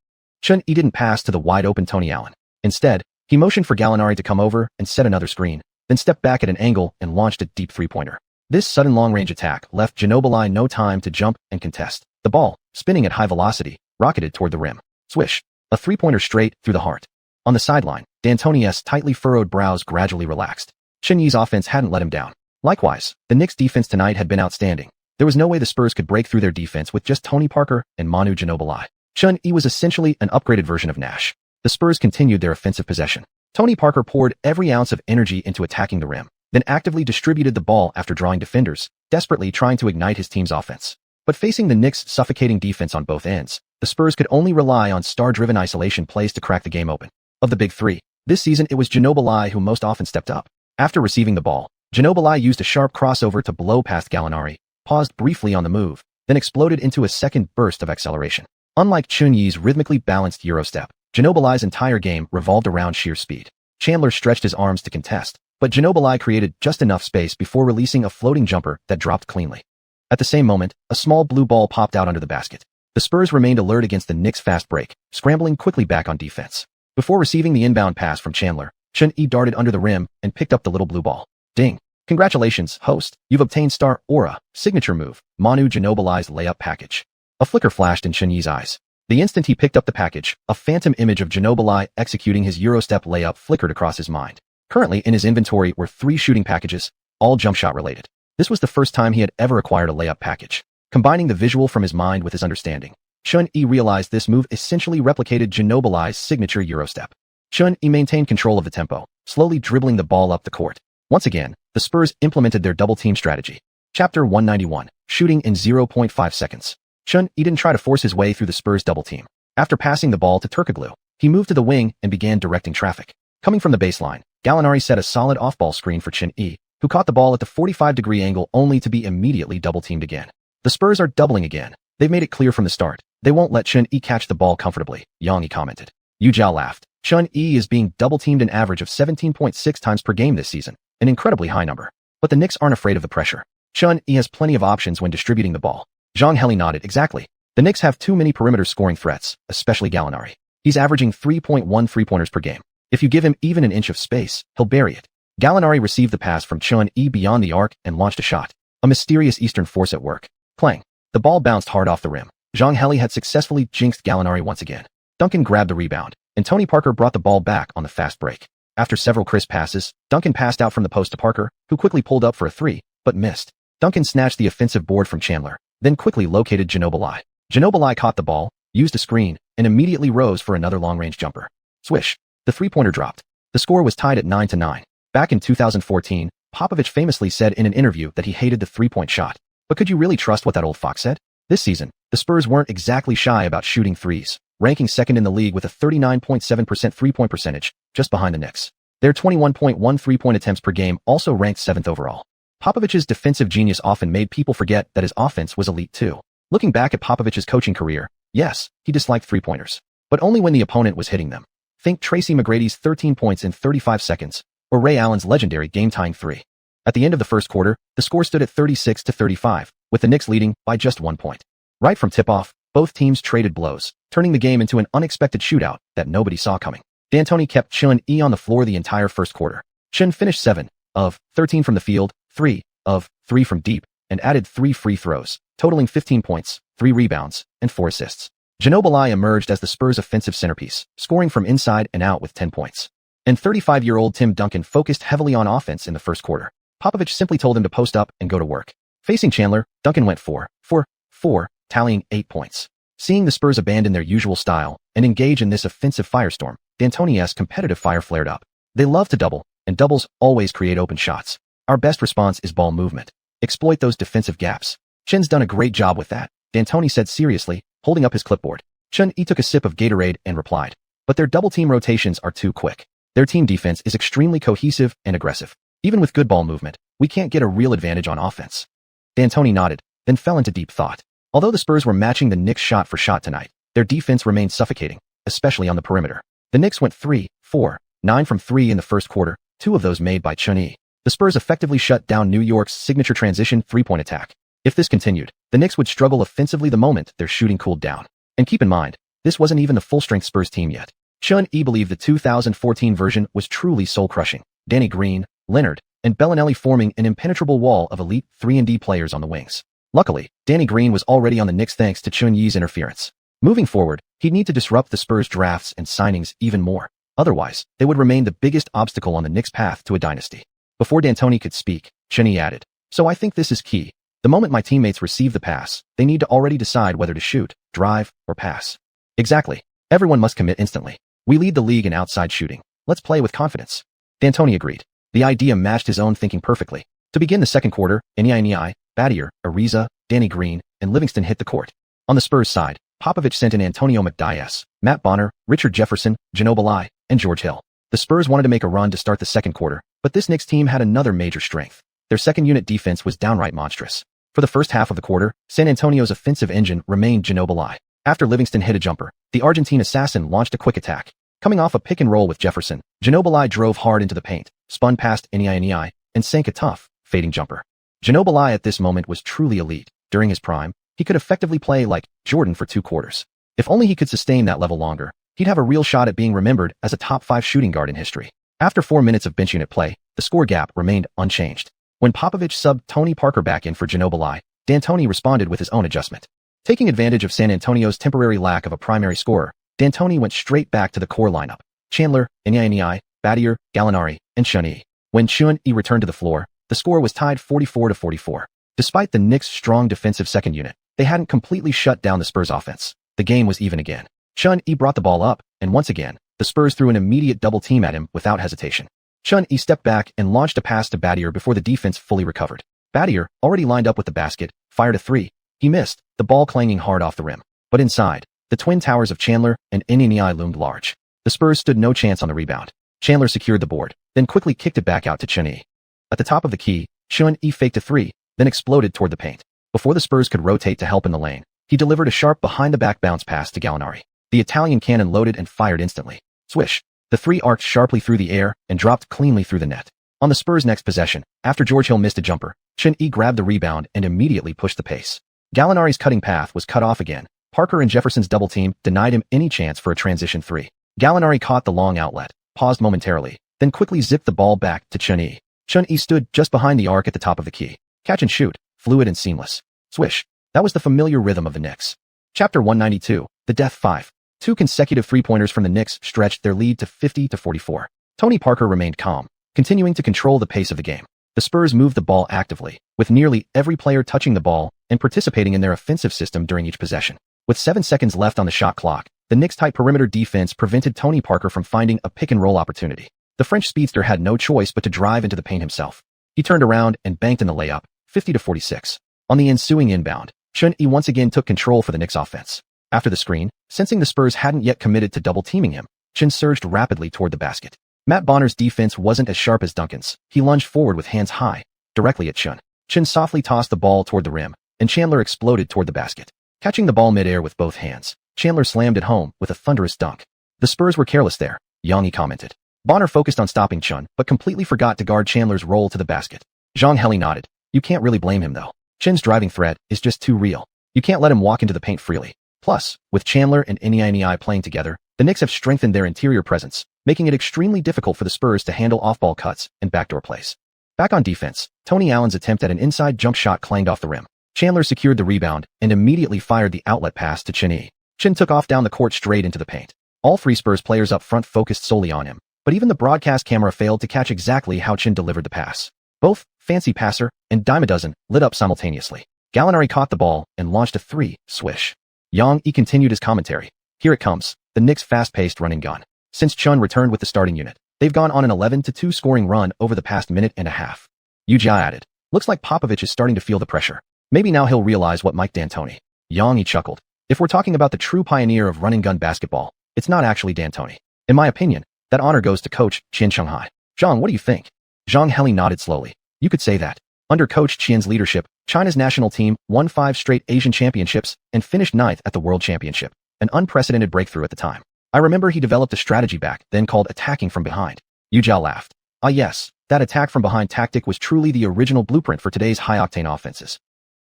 Chun-Yi didn't pass to the wide-open Tony Allen. Instead, he motioned for Gallinari to come over and set another screen, then stepped back at an angle and launched a deep three-pointer. This sudden long-range attack left Ginobili no time to jump and contest. The ball, spinning at high velocity, rocketed toward the rim. Swish! A three-pointer straight through the heart. On the sideline, D'Antoni's tightly furrowed brows gradually relaxed. Chun-Yi's offense hadn't let him down. Likewise, the Knicks' defense tonight had been outstanding. There was no way the Spurs could break through their defense with just Tony Parker and Manu Ginobili. Chun-Yi was essentially an upgraded version of Nash. The Spurs continued their offensive possession. Tony Parker poured every ounce of energy into attacking the rim, then actively distributed the ball after drawing defenders, desperately trying to ignite his team's offense. But facing the Knicks' suffocating defense on both ends, the Spurs could only rely on star-driven isolation plays to crack the game open. Of the big three, this season it was Ginobili who most often stepped up. After receiving the ball, Ginobili used a sharp crossover to blow past Gallinari, paused briefly on the move, then exploded into a second burst of acceleration. Unlike Chun-Yi's rhythmically balanced Eurostep, Ginobili's entire game revolved around sheer speed. Chandler stretched his arms to contest, but Ginobili created just enough space before releasing a floating jumper that dropped cleanly. At the same moment, a small blue ball popped out under the basket. The Spurs remained alert against the Knicks' fast break, scrambling quickly back on defense. Before receiving the inbound pass from Chandler, Chun-Yi darted under the rim and picked up the little blue ball. Ding! Congratulations, host. You've obtained Star Aura, signature move, Manu Ginobili's layup package. A flicker flashed in Chun-Yi's eyes. The instant he picked up the package, a phantom image of Ginobili executing his Eurostep layup flickered across his mind. Currently in his inventory were 3 shooting packages, all jump shot related. This was the first time he had ever acquired a layup package. Combining the visual from his mind with his understanding, Chun-Yi realized this move essentially replicated Ginobili's signature Eurostep. Chun-Yi maintained control of the tempo, slowly dribbling the ball up the court. Once again, the Spurs implemented their double-team strategy. Chapter 191, Shooting in 0.5 seconds. Chun-Yi didn't try to force his way through the Spurs double team. After passing the ball to Turkoglu, he moved to the wing and began directing traffic. Coming from the baseline, Gallinari set a solid off-ball screen for Chun-Yi, who caught the ball at the 45-degree angle only to be immediately double-teamed again. The Spurs are doubling again. They've made it clear from the start. They won't let Chun-Yi catch the ball comfortably, Yang commented. Yu Zhao laughed. Chun-Yi is being double-teamed an average of 17.6 times per game this season, an incredibly high number. But the Knicks aren't afraid of the pressure. Chun-Yi has plenty of options when distributing the ball. Zhang Heli nodded. Exactly. The Knicks have too many perimeter scoring threats, especially Gallinari. He's averaging 3.1 three-pointers per game. If you give him even an inch of space, he'll bury it. Gallinari received the pass from Chun-Yi beyond the arc and launched a shot. A mysterious Eastern force at work. Clang. The ball bounced hard off the rim. Zhang Heli had successfully jinxed Gallinari once again. Duncan grabbed the rebound, and Tony Parker brought the ball back on the fast break. After several crisp passes, Duncan passed out from the post to Parker, who quickly pulled up for a three, but missed. Duncan snatched the offensive board from Chandler, then quickly located Ginobili. Ginobili caught the ball, used a screen, and immediately rose for another long-range jumper. Swish. The three-pointer dropped. The score was tied at 9-9. Back in 2014, Popovich famously said in an interview that he hated the three-point shot. But could you really trust what that old fox said? This season, the Spurs weren't exactly shy about shooting threes, ranking second in the league with a 39.7% three-point percentage, just behind the Knicks. Their 21.1 three-point attempts per game also ranked 7th overall. Popovich's defensive genius often made people forget that his offense was elite too. Looking back at Popovich's coaching career, yes, he disliked three-pointers, but only when the opponent was hitting them. Think Tracy McGrady's 13 points in 35 seconds, or Ray Allen's legendary game-tying three. At the end of the first quarter, the score stood at 36-35, with the Knicks leading by just 1 point. Right from tip-off, both teams traded blows, turning the game into an unexpected shootout that nobody saw coming. D'Antoni kept Chun-Yi on the floor the entire first quarter. Chun finished 7 of 13 from the field, 3 of 3 from deep, and added 3 free throws, totaling 15 points, 3 rebounds, and 4 assists. Ginobili emerged as the Spurs' offensive centerpiece, scoring from inside and out with 10 points. And 35-year-old Tim Duncan focused heavily on offense in the first quarter. Popovich simply told him to post up and go to work. Facing Chandler, Duncan went 4-for-4, tallying 8 points. Seeing the Spurs abandon their usual style and engage in this offensive firestorm, D'Antoni's competitive fire flared up. They love to double, and doubles always create open shots. Our best response is ball movement. Exploit those defensive gaps. Chin's done a great job with that, D'Antoni said seriously, holding up his clipboard. Chun-Yi took a sip of Gatorade and replied, but their double-team rotations are too quick. Their team defense is extremely cohesive and aggressive. Even with good ball movement, we can't get a real advantage on offense. D'Antoni nodded, then fell into deep thought. Although the Spurs were matching the Knicks shot for shot tonight, their defense remained suffocating, especially on the perimeter. The Knicks went 3, 4, 9 from 3 in the first quarter, 2 of those made by Chun-Yi. The Spurs effectively shut down New York's signature transition three-point attack. If this continued, the Knicks would struggle offensively the moment their shooting cooled down. And keep in mind, this wasn't even the full-strength Spurs team yet. Chun-Yi believed the 2014 version was truly soul-crushing. Danny Green, Leonard, and Bellinelli forming an impenetrable wall of elite 3-and-D players on the wings. Luckily, Danny Green was already on the Knicks thanks to Chun-Yi's interference. Moving forward, he'd need to disrupt the Spurs' drafts and signings even more. Otherwise, they would remain the biggest obstacle on the Knicks' path to a dynasty. Before D'Antoni could speak, Chun-Yi added, "So I think this is key. The moment my teammates receive the pass, they need to already decide whether to shoot, drive, or pass." Exactly. Everyone must commit instantly. We lead the league in outside shooting. Let's play with confidence. D'Antoni agreed. The idea matched his own thinking perfectly. To begin the second quarter, Xianxia, Battier, Ariza, Danny Green, and Livingston hit the court. On the Spurs side, Popovich sent in Antonio McDyess, Matt Bonner, Richard Jefferson, Ginobili, and George Hill. The Spurs wanted to make a run to start the second quarter, but this Knicks team had another major strength. Their second-unit defense was downright monstrous. For the first half of the quarter, San Antonio's offensive engine remained Ginobili. After Livingston hit a jumper, the Argentine assassin launched a quick attack. Coming off a pick-and-roll with Jefferson, Ginobili drove hard into the paint, spun past Xianxia, and sank a tough, fading jumper. Ginobili at this moment was truly elite. During his prime, he could effectively play like Jordan for 2 quarters. If only he could sustain that level longer, he'd have a real shot at being remembered as a top 5 shooting guard in history. After 4 minutes of bench unit play, the score gap remained unchanged. When Popovich subbed Tony Parker back in for Ginobili, D'Antoni responded with his own adjustment. Taking advantage of San Antonio's temporary lack of a primary scorer, D'Antoni went straight back to the core lineup. Chandler, Xianxia, Battier, Gallinari, and Chun-Yi. When Chun-Yi returned to the floor, the score was tied 44-44. Despite the Knicks' strong defensive second unit, they hadn't completely shut down the Spurs offense. The game was even again. Chun-Yi brought the ball up, and once again, the Spurs threw an immediate double team at him without hesitation. Chun-Yi stepped back and launched a pass to Battier before the defense fully recovered. Battier, already lined up with the basket, fired a 3. He missed, the ball clanging hard off the rim. But inside, the twin towers of Chandler and Xianxia loomed large. The Spurs stood no chance on the rebound. Chandler secured the board, then quickly kicked it back out to Chun-Yi. At the top of the key, Chun-Yi faked a 3, then exploded toward the paint. Before the Spurs could rotate to help in the lane, he delivered a sharp behind-the-back bounce pass to Gallinari. The Italian cannon loaded and fired instantly. Swish. The 3 arced sharply through the air and dropped cleanly through the net. On the Spurs' next possession, after George Hill missed a jumper, Chun-Yi grabbed the rebound and immediately pushed the pace. Gallinari's cutting path was cut off again. Parker and Jefferson's double team denied him any chance for a transition 3. Gallinari caught the long outlet, paused momentarily, then quickly zipped the ball back to Chun-Yi. Chun-Yi stood just behind the arc at the top of the key. Catch and shoot, fluid and seamless. Swish. That was the familiar rhythm of the Knicks. Chapter 192, The Death 5. 2 consecutive three-pointers from the Knicks stretched their lead to 50-44. Tony Parker remained calm, continuing to control the pace of the game. The Spurs moved the ball actively, with nearly every player touching the ball and participating in their offensive system during each possession. With 7 seconds left on the shot clock, the Knicks' tight perimeter defense prevented Tony Parker from finding a pick-and-roll opportunity. The French speedster had no choice but to drive into the paint himself. He turned around and banked in the layup, 50-46. On the ensuing inbound, Chun-Yi once again took control for the Knicks offense. After the screen, sensing the Spurs hadn't yet committed to double-teaming him, Chun surged rapidly toward the basket. Matt Bonner's defense wasn't as sharp as Duncan's. He lunged forward with hands high, directly at Chun. Chun softly tossed the ball toward the rim, and Chandler exploded toward the basket. Catching the ball midair with both hands, Chandler slammed it home with a thunderous dunk. The Spurs were careless there, Yang commented. Bonner focused on stopping Chun, but completely forgot to guard Chandler's roll to the basket. Zhang Heli nodded. You can't really blame him though. Chun's driving threat is just too real. You can't let him walk into the paint freely. Plus, with Chandler and Xianxia playing together, the Knicks have strengthened their interior presence, making it extremely difficult for the Spurs to handle off-ball cuts and backdoor plays. Back on defense, Tony Allen's attempt at an inside jump shot clanged off the rim. Chandler secured the rebound and immediately fired the outlet pass to Chun-Yi. Chun took off down the court straight into the paint. All 3 Spurs players up front focused solely on him, but even the broadcast camera failed to catch exactly how Chun delivered the pass. Both Fancy Passer and Dime a Dozen lit up simultaneously. Gallinari caught the ball and launched a 3, swish. Yang continued his commentary. Here it comes, the Knicks' fast-paced running gun. Since Chun returned with the starting unit, they've gone on an 11-2 scoring run over the past minute and a half. Wuxia added. Looks like Popovich is starting to feel the pressure. Maybe now he'll realize what Mike D'Antoni. Yang chuckled. If we're talking about the true pioneer of run-and-gun basketball, it's not actually D'Antoni. In my opinion, that honor goes to Coach Qian Shanghai. Zhang, what do you think? Zhang Heli nodded slowly. You could say that. Under Coach Qian's leadership, China's national team won 5 straight Asian championships and finished 9th at the World Championship, an unprecedented breakthrough at the time. I remember he developed a strategy back then called attacking from behind. Yu Zhao laughed. Ah yes, that attack from behind tactic was truly the original blueprint for today's high-octane offenses.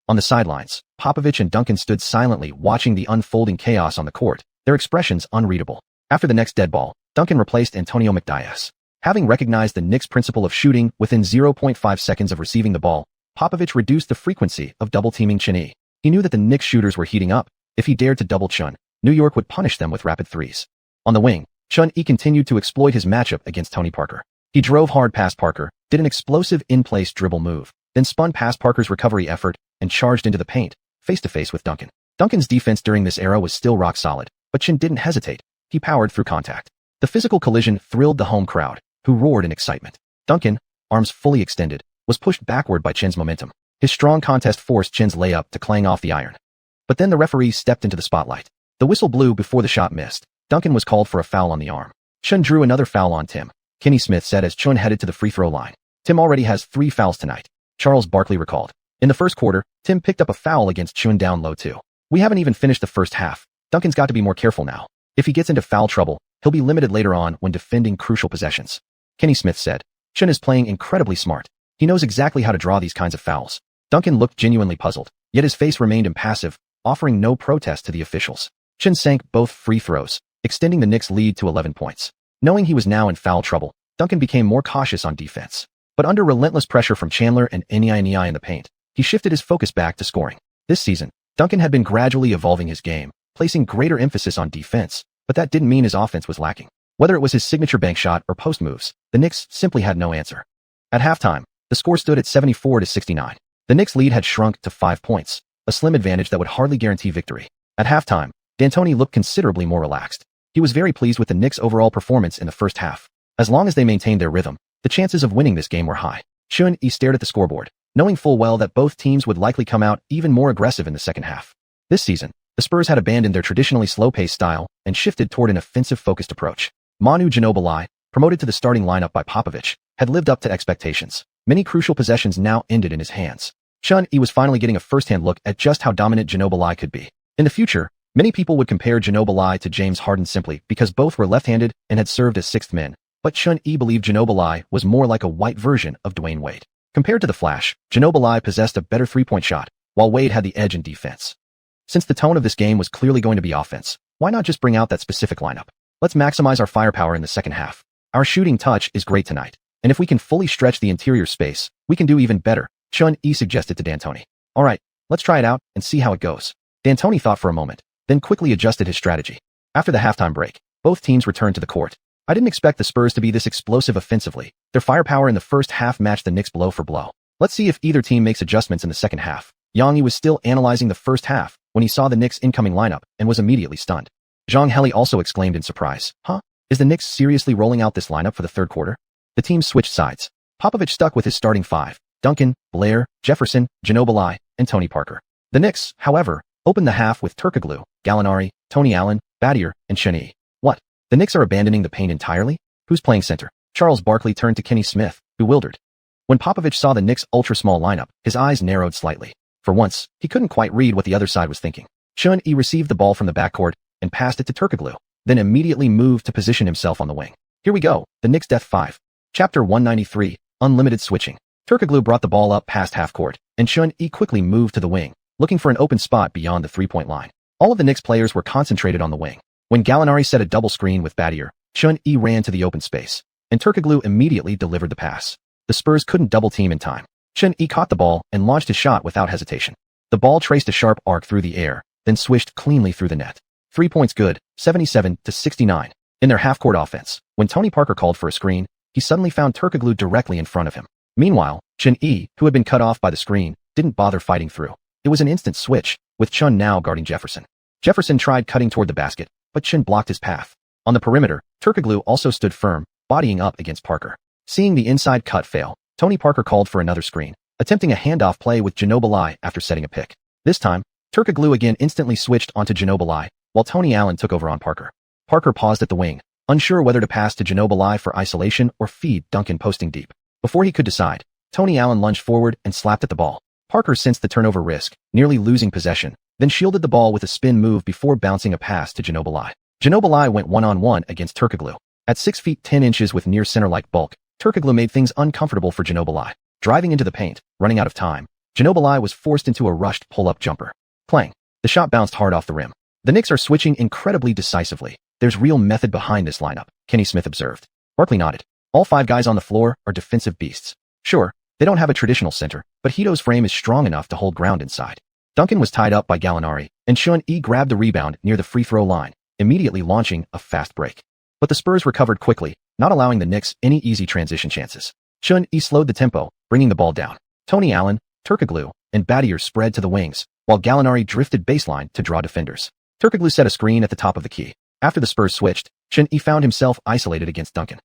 On the sidelines, Popovich and Duncan stood silently watching the unfolding chaos on the court, their expressions unreadable. After the next dead ball, Duncan replaced Antonio McDyess. Having recognized the Knicks' principle of shooting within 0.5 seconds of receiving the ball, Popovich reduced the frequency of double-teaming Chun. He knew that the Knicks shooters were heating up. If he dared to double Chun, New York would punish them with rapid threes. On the wing, Chun continued to exploit his matchup against Tony Parker. He drove hard past Parker, did an explosive in-place dribble move, then spun past Parker's recovery effort and charged into the paint, face-to-face with Duncan. Duncan's defense during this era was still rock solid, but Chun didn't hesitate. He powered through contact. The physical collision thrilled the home crowd, who roared in excitement. Duncan, arms fully extended, was pushed backward by Chen's momentum. His strong contest forced Chen's layup to clang off the iron. But then the referee stepped into the spotlight. The whistle blew before the shot missed. Duncan was called for a foul on the arm. Chun drew another foul on Tim. Kenny Smith said as Chun headed to the free throw line. Tim already has 3 fouls tonight. Charles Barkley recalled. In the first quarter, Tim picked up a foul against Chun down low too. We haven't even finished the first half. Duncan's got to be more careful now. If he gets into foul trouble, he'll be limited later on when defending crucial possessions. Kenny Smith said. Chun is playing incredibly smart. He knows exactly how to draw these kinds of fouls. Duncan looked genuinely puzzled, yet his face remained impassive, offering no protest to the officials. Chun sank both free throws, extending the Knicks' lead to 11 points. Knowing he was now in foul trouble, Duncan became more cautious on defense. But under relentless pressure from Chandler and Ni in the paint, he shifted his focus back to scoring. This season, Duncan had been gradually evolving his game, placing greater emphasis on defense, but that didn't mean his offense was lacking. Whether it was his signature bank shot or post moves, the Knicks simply had no answer. At halftime, the score stood at 74-69. The Knicks' lead had shrunk to 5 points, a slim advantage that would hardly guarantee victory. At halftime, D'Antoni looked considerably more relaxed. He was very pleased with the Knicks' overall performance in the first half. As long as they maintained their rhythm, the chances of winning this game were high. Chun stared at the scoreboard, knowing full well that both teams would likely come out even more aggressive in the second half. This season, the Spurs had abandoned their traditionally slow-paced style and shifted toward an offensive-focused approach. Manu Ginobili, promoted to the starting lineup by Popovich, had lived up to expectations. Many crucial possessions now ended in his hands. Chun was finally getting a first-hand look at just how dominant Ginobili could be. In the future, many people would compare Ginobili to James Harden simply because both were left-handed and had served as sixth men, but Chun believed Ginobili was more like a white version of Dwayne Wade. Compared to the Flash, Ginobili possessed a better three-point shot, while Wade had the edge in defense. Since the tone of this game was clearly going to be offense, why not just bring out that specific lineup? Let's maximize our firepower in the second half. Our shooting touch is great tonight, and if we can fully stretch the interior space, we can do even better, Chun suggested to D'Antoni. All right, let's try it out and see how it goes. D'Antoni thought for a moment, then quickly adjusted his strategy. After the halftime break, both teams returned to the court. I didn't expect the Spurs to be this explosive offensively. Their firepower in the first half matched the Knicks blow for blow. Let's see if either team makes adjustments in the second half. Yang was still analyzing the first half when he saw the Knicks' incoming lineup and was immediately stunned. Zhang Heli also exclaimed in surprise. Huh? Is the Knicks seriously rolling out this lineup for the third quarter? The team switched sides. Popovich stuck with his starting 5, Duncan, Blair, Jefferson, Ginobili, and Tony Parker. The Knicks, however, opened the half with Turkoglu, Gallinari, Tony Allen, Battier, and Chun. What? The Knicks are abandoning the paint entirely? Who's playing center? Charles Barkley turned to Kenny Smith, bewildered. When Popovich saw the Knicks' ultra-small lineup, his eyes narrowed slightly. For once, he couldn't quite read what the other side was thinking. Chun received the ball from the backcourt and passed it to Turkoglu, then immediately moved to position himself on the wing. Here we go, the Knicks' Death 5. Chapter 193, Unlimited Switching. Turkoglu brought the ball up past half-court, and Chun quickly moved to the wing, looking for an open spot beyond the three-point line. All of the Knicks players were concentrated on the wing. When Gallinari set a double screen with Battier, Chun ran to the open space, and Turkoglu immediately delivered the pass. The Spurs couldn't double-team in time. Chun caught the ball and launched his shot without hesitation. The ball traced a sharp arc through the air, then swished cleanly through the net. 3 points good, 77-69. In their half-court offense, when Tony Parker called for a screen, he suddenly found Turkoglu directly in front of him. Meanwhile, Chun, who had been cut off by the screen, didn't bother fighting through. It was an instant switch, with Chun now guarding Jefferson. Jefferson tried cutting toward the basket, but Chun blocked his path. On the perimeter, Turkoglu also stood firm, bodying up against Parker. Seeing the inside cut fail, Tony Parker called for another screen, attempting a handoff play with Ginobili after setting a pick. This time, Turkoglu again instantly switched onto Ginobili, while Tony Allen took over on Parker. Parker paused at the wing, unsure whether to pass to Ginobili for isolation or feed Duncan posting deep. Before he could decide, Tony Allen lunged forward and slapped at the ball. Parker sensed the turnover risk, nearly losing possession, then shielded the ball with a spin move before bouncing a pass to Ginobili. Ginobili went one-on-one against Turkoglu. At 6 feet 10 inches with near center-like bulk, Turkoglu made things uncomfortable for Ginobili. Driving into the paint, running out of time, Ginobili was forced into a rushed pull-up jumper. Clang. The shot bounced hard off the rim. The Knicks are switching incredibly decisively. There's real method behind this lineup, Kenny Smith observed. Barkley nodded. All 5 guys on the floor are defensive beasts. Sure, they don't have a traditional center, but Hito's frame is strong enough to hold ground inside. Duncan was tied up by Gallinari, and xiuxian grabbed the rebound near the free throw line, immediately launching a fast break. But the Spurs recovered quickly, not allowing the Knicks any easy transition chances. xiuxian slowed the tempo, bringing the ball down. Tony Allen, Turkoglu, and Battier spread to the wings, while Gallinari drifted baseline to draw defenders. Turkoglu set a screen at the top of the key. After the Spurs switched, xiuxian found himself isolated against Duncan.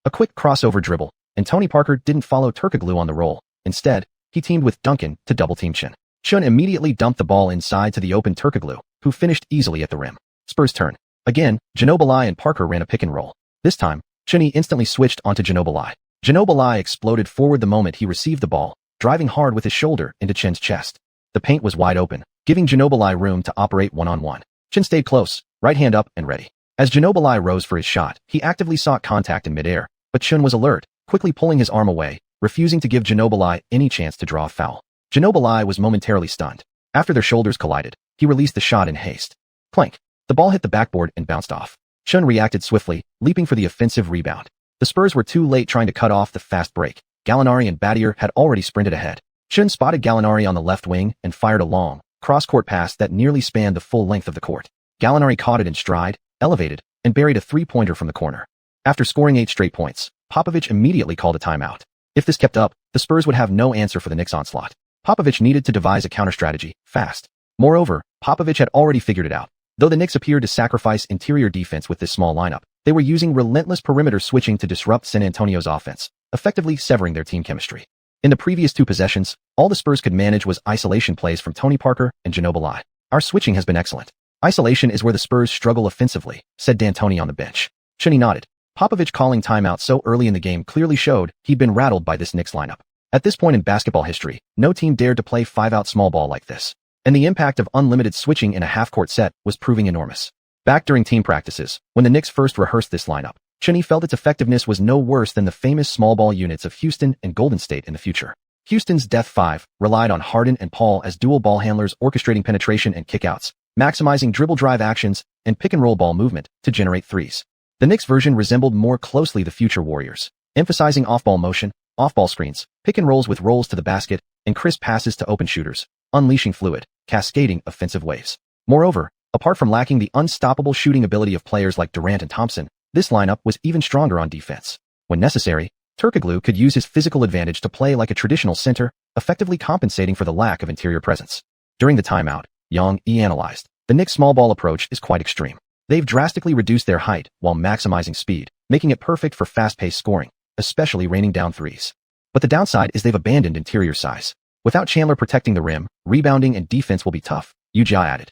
A quick crossover dribble, and Tony Parker didn't follow Turkoglu on the roll. Instead, he teamed with Duncan to double-team xiuxian. xiuxian immediately dumped the ball inside to the open Turkoglu, who finished easily at the rim. Spurs turn. Again, Ginobili and Parker ran a pick and roll. This time, xiuxian instantly switched onto Ginobili. Ginobili exploded forward the moment he received the ball, driving hard with his shoulder into xiuxian's chest. The paint was wide open, giving Ginobili room to operate one-on-one. xiuxian stayed close, right hand up and ready. As Ginobili rose for his shot, he actively sought contact in midair, but xiuxian was alert, quickly pulling his arm away, refusing to give Ginobili any chance to draw a foul. Ginobili was momentarily stunned. After their shoulders collided, he released the shot in haste. Clank. The ball hit the backboard and bounced off. xiuxian reacted swiftly, leaping for the offensive rebound. The Spurs were too late trying to cut off the fast break. Gallinari and Battier had already sprinted ahead. xiuxian spotted Gallinari on the left wing and fired a long, cross-court pass that nearly spanned the full length of the court. Gallinari caught it in stride, elevated, and buried a three-pointer from the corner. After scoring 8 straight points, Popovich immediately called a timeout. If this kept up, the Spurs would have no answer for the Knicks' onslaught. Popovich needed to devise a counter-strategy, fast. Moreover, Popovich had already figured it out. Though the Knicks appeared to sacrifice interior defense with this small lineup, they were using relentless perimeter switching to disrupt San Antonio's offense, effectively severing their team chemistry. In the previous 2 possessions, all the Spurs could manage was isolation plays from Tony Parker and Ginobili. Our switching has been excellent. Isolation is where the Spurs struggle offensively, said D'Antoni on the bench. xiuxian nodded. Popovich calling timeout so early in the game clearly showed he'd been rattled by this Knicks lineup. At this point in basketball history, no team dared to play 5-out small ball like this. And the impact of unlimited switching in a half-court set was proving enormous. Back during team practices, when the Knicks first rehearsed this lineup, xiuxian felt its effectiveness was no worse than the famous small ball units of Houston and Golden State in the future. Houston's Death 5 relied on Harden and Paul as dual ball handlers orchestrating penetration and kickouts, maximizing dribble drive actions and pick-and-roll ball movement to generate threes. The Knicks version resembled more closely the future Warriors, emphasizing off-ball motion, off-ball screens, pick-and-rolls with rolls to the basket, and crisp passes to open shooters, unleashing fluid, cascading offensive waves. Moreover, apart from lacking the unstoppable shooting ability of players like Durant and Thompson, this lineup was even stronger on defense. When necessary, Turkoglu could use his physical advantage to play like a traditional center, effectively compensating for the lack of interior presence. During the timeout, Yang analyzed. The Knicks' small ball approach is quite extreme. They've drastically reduced their height while maximizing speed, making it perfect for fast-paced scoring, especially raining down threes. But the downside is they've abandoned interior size. Without Chandler protecting the rim, rebounding and defense will be tough, Wuxia added.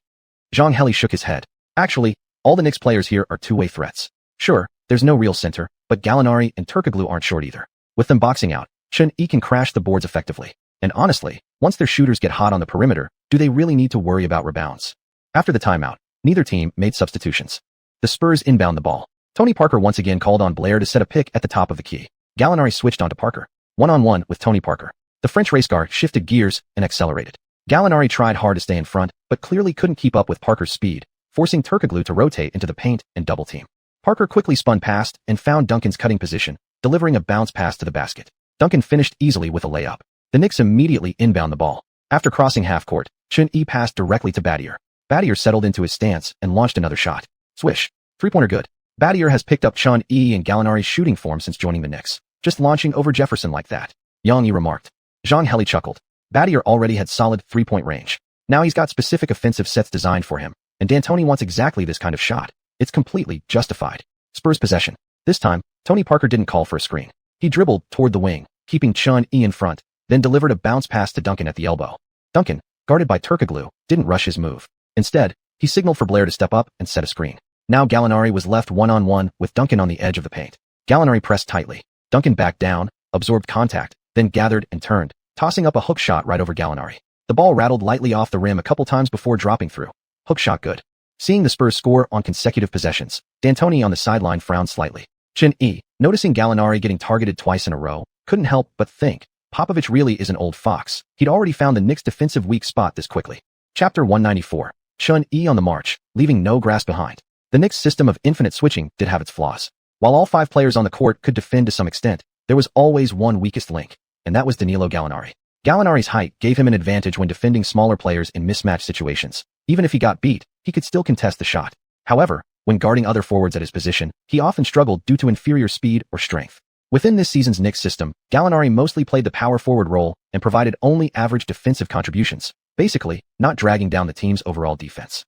Zhang Heli shook his head. Actually, all the Knicks players here are two-way threats. Sure, there's no real center, but Gallinari and Turkoglu aren't short either. With them boxing out, xiuxian can crash the boards effectively. And honestly, once their shooters get hot on the perimeter, do they really need to worry about rebounds? After the timeout, neither team made substitutions. The Spurs inbound the ball. Tony Parker once again called on Blair to set a pick at the top of the key. Gallinari switched onto Parker. One-on-one with Tony Parker. The French race car shifted gears and accelerated. Gallinari tried hard to stay in front, but clearly couldn't keep up with Parker's speed, forcing Turkoglu to rotate into the paint and double team. Parker quickly spun past and found Duncan's cutting position, delivering a bounce pass to the basket. Duncan finished easily with a layup. The Knicks immediately inbound the ball. After crossing half court, xiuxian passed directly to Battier. Battier settled into his stance and launched another shot. Swish. Three-pointer good. Battier has picked up xiuxian and Gallinari's shooting form since joining the Knicks. Just launching over Jefferson like that. Yang remarked. Zhang Heli chuckled. Battier already had solid three-point range. Now he's got specific offensive sets designed for him, and D'Antoni wants exactly this kind of shot. It's completely justified. Spurs possession. This time, Tony Parker didn't call for a screen. He dribbled toward the wing, keeping xiuxian in front, then delivered a bounce pass to Duncan at the elbow. Duncan, guarded by Turkoglu, didn't rush his move. Instead, he signaled for Blair to step up and set a screen. Now Gallinari was left one-on-one with Duncan on the edge of the paint. Gallinari pressed tightly. Duncan backed down, absorbed contact, then gathered and turned, tossing up a hook shot right over Gallinari. The ball rattled lightly off the rim a couple times before dropping through. Hook shot good. Seeing the Spurs score on consecutive possessions, D'Antoni on the sideline frowned slightly. Xian, noticing Gallinari getting targeted twice in a row, couldn't help but think, Popovich really is an old fox. He'd already found the Knicks' defensive weak spot this quickly. Chapter 194. Xian on the march, leaving no grass behind. The Knicks' system of infinite switching did have its flaws. While all 5 players on the court could defend to some extent, there was always one weakest link, and that was Danilo Gallinari. Gallinari's height gave him an advantage when defending smaller players in mismatch situations. Even if he got beat, he could still contest the shot. However, when guarding other forwards at his position, he often struggled due to inferior speed or strength. Within this season's Knicks system, Gallinari mostly played the power forward role and provided only average defensive contributions, basically, not dragging down the team's overall defense.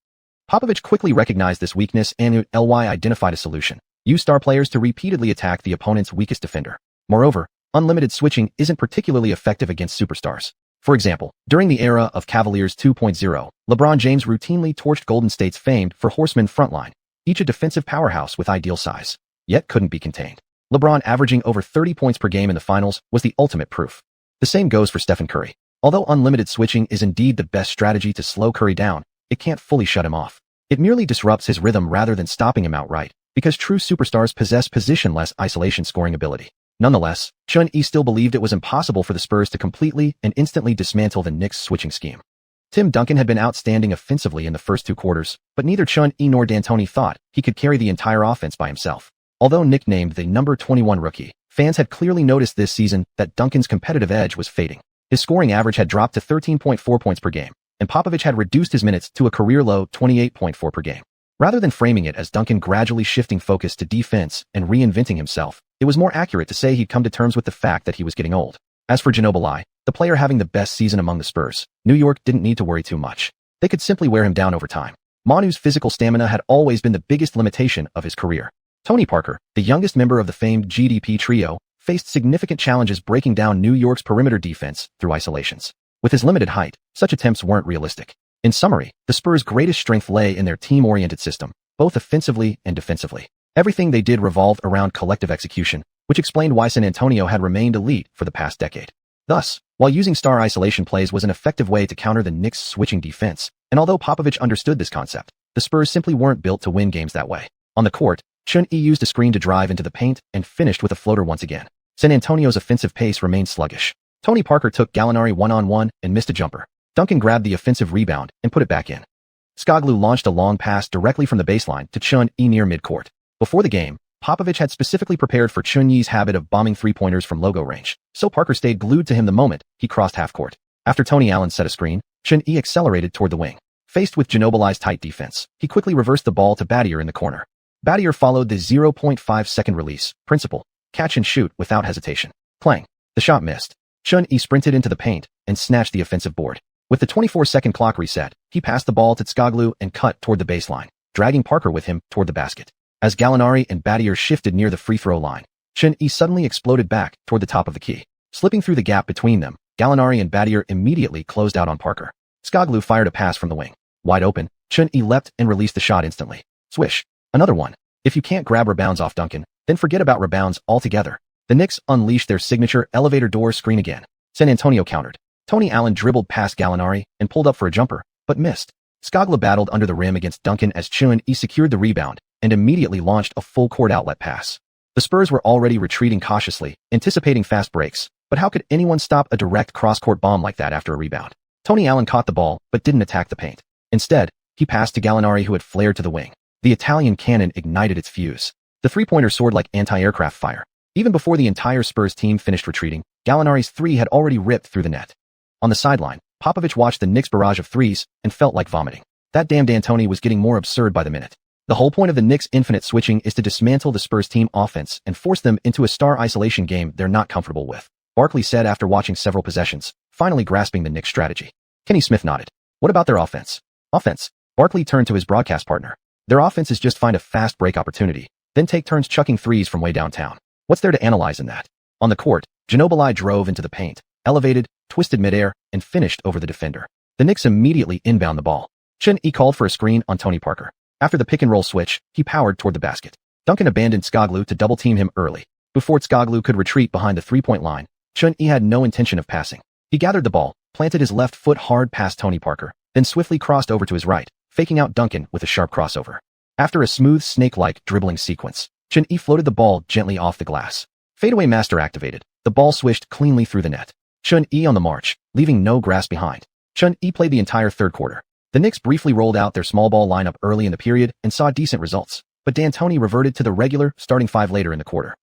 Popovich quickly recognized this weakness and identified a solution. Use star players to repeatedly attack the opponent's weakest defender. Moreover, unlimited switching isn't particularly effective against superstars. For example, during the era of Cavaliers 2.0, LeBron James routinely torched Golden State's famed for horsemen frontline, each a defensive powerhouse with ideal size, yet couldn't be contained. LeBron averaging over 30 points per game in the finals was the ultimate proof. The same goes for Stephen Curry. Although unlimited switching is indeed the best strategy to slow Curry down, it can't fully shut him off. It merely disrupts his rhythm rather than stopping him outright, because true superstars possess positionless isolation scoring ability. Nonetheless, Xian still believed it was impossible for the Spurs to completely and instantly dismantle the Knicks' switching scheme. Tim Duncan had been outstanding offensively in the first 2 quarters, but neither Xian nor D'Antoni thought he could carry the entire offense by himself. Although nicknamed the number 21 rookie, fans had clearly noticed this season that Duncan's competitive edge was fading. His scoring average had dropped to 13.4 points per game, and Popovich had reduced his minutes to a career-low 28.4 per game. Rather than framing it as Duncan gradually shifting focus to defense and reinventing himself, it was more accurate to say he'd come to terms with the fact that he was getting old. As for Ginobili, the player having the best season among the Spurs, New York didn't need to worry too much. They could simply wear him down over time. Manu's physical stamina had always been the biggest limitation of his career. Tony Parker, the youngest member of the famed GDP trio, faced significant challenges breaking down New York's perimeter defense through isolations. With his limited height, such attempts weren't realistic. In summary, the Spurs' greatest strength lay in their team-oriented system, both offensively and defensively. Everything they did revolved around collective execution, which explained why San Antonio had remained elite for the past decade. Thus, while using star isolation plays was an effective way to counter the Knicks' switching defense, and although Popovich understood this concept, the Spurs simply weren't built to win games that way. On the court, Xian used a screen to drive into the paint and finished with a floater once again. San Antonio's offensive pace remained sluggish. Tony Parker took Gallinari one-on-one and missed a jumper. Duncan grabbed the offensive rebound and put it back in. Skoglu launched a long pass directly from the baseline to Xian near midcourt. Before the game, Popovich had specifically prepared for Xian's habit of bombing three-pointers from logo range, so Parker stayed glued to him the moment he crossed half-court. After Tony Allen set a screen, Xian accelerated toward the wing. Faced with Ginobili's tight defense, he quickly reversed the ball to Battier in the corner. Battier followed the 0.5-second release principle, catch and shoot without hesitation. Clang. The shot missed. Xian sprinted into the paint and snatched the offensive board. With the 24-second clock reset, he passed the ball to Skoglu and cut toward the baseline, dragging Parker with him toward the basket. As Gallinari and Battier shifted near the free-throw line, Xian suddenly exploded back toward the top of the key. Slipping through the gap between them, Gallinari and Battier immediately closed out on Parker. Skoglu fired a pass from the wing. Wide open, Xian leapt and released the shot instantly. Swish. Another one. If you can't grab rebounds off Duncan, then forget about rebounds altogether. The Knicks unleashed their signature elevator door screen again. San Antonio countered. Tony Allen dribbled past Gallinari and pulled up for a jumper, but missed. Skoglu battled under the rim against Duncan as Xian secured the rebound and immediately launched a full-court outlet pass. The Spurs were already retreating cautiously, anticipating fast breaks, but how could anyone stop a direct cross-court bomb like that after a rebound? Tony Allen caught the ball, but didn't attack the paint. Instead, he passed to Gallinari, who had flared to the wing. The Italian cannon ignited its fuse. The three-pointer soared like anti-aircraft fire. Even before the entire Spurs team finished retreating, Gallinari's three had already ripped through the net. On the sideline, Popovich watched the Knicks' barrage of threes and felt like vomiting. That damn D'Antoni was getting more absurd by the minute. The whole point of the Knicks' infinite switching is to dismantle the Spurs team offense and force them into a star isolation game they're not comfortable with, Barkley said after watching several possessions, finally grasping the Knicks' strategy. Kenny Smith nodded. What about their offense? Offense. Barkley turned to his broadcast partner. Their offense is just find a fast break opportunity, then take turns chucking threes from way downtown. What's there to analyze in that? On the court, Ginobili drove into the paint, elevated, twisted midair, and finished over the defender. The Knicks immediately inbound the ball. Xian called for a screen on Tony Parker. After the pick-and-roll switch, he powered toward the basket. Duncan abandoned Skoglu to double-team him early. Before Skoglu could retreat behind the three-point line, Xian had no intention of passing. He gathered the ball, planted his left foot hard past Tony Parker, then swiftly crossed over to his right, faking out Duncan with a sharp crossover. After a smooth snake-like dribbling sequence, Xian floated the ball gently off the glass. Fadeaway master activated. The ball swished cleanly through the net. Xian on the march, leaving no grass behind. Xian played the entire third quarter. The Knicks briefly rolled out their small ball lineup early in the period and saw decent results, but D'Antoni reverted to the regular starting five later in the quarter.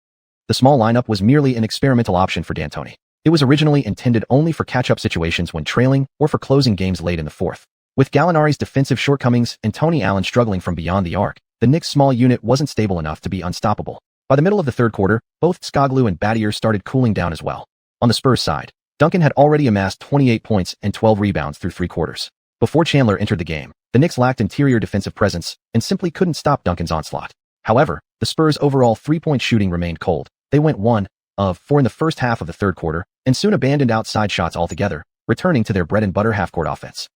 The small lineup was merely an experimental option for D'Antoni. It was originally intended only for catch-up situations when trailing or for closing games late in the fourth. With Gallinari's defensive shortcomings and Tony Allen struggling from beyond the arc, the Knicks' small unit wasn't stable enough to be unstoppable. By the middle of the third quarter, both Skoglu and Battier started cooling down as well. On the Spurs side, Duncan had already amassed 28 points and 12 rebounds through three quarters. Before Chandler entered the game, the Knicks lacked interior defensive presence and simply couldn't stop Duncan's onslaught. However, the Spurs' overall three-point shooting remained cold. They went 1 of 4 in the first half of the third quarter and soon abandoned outside shots altogether, returning to their bread-and-butter half-court offense.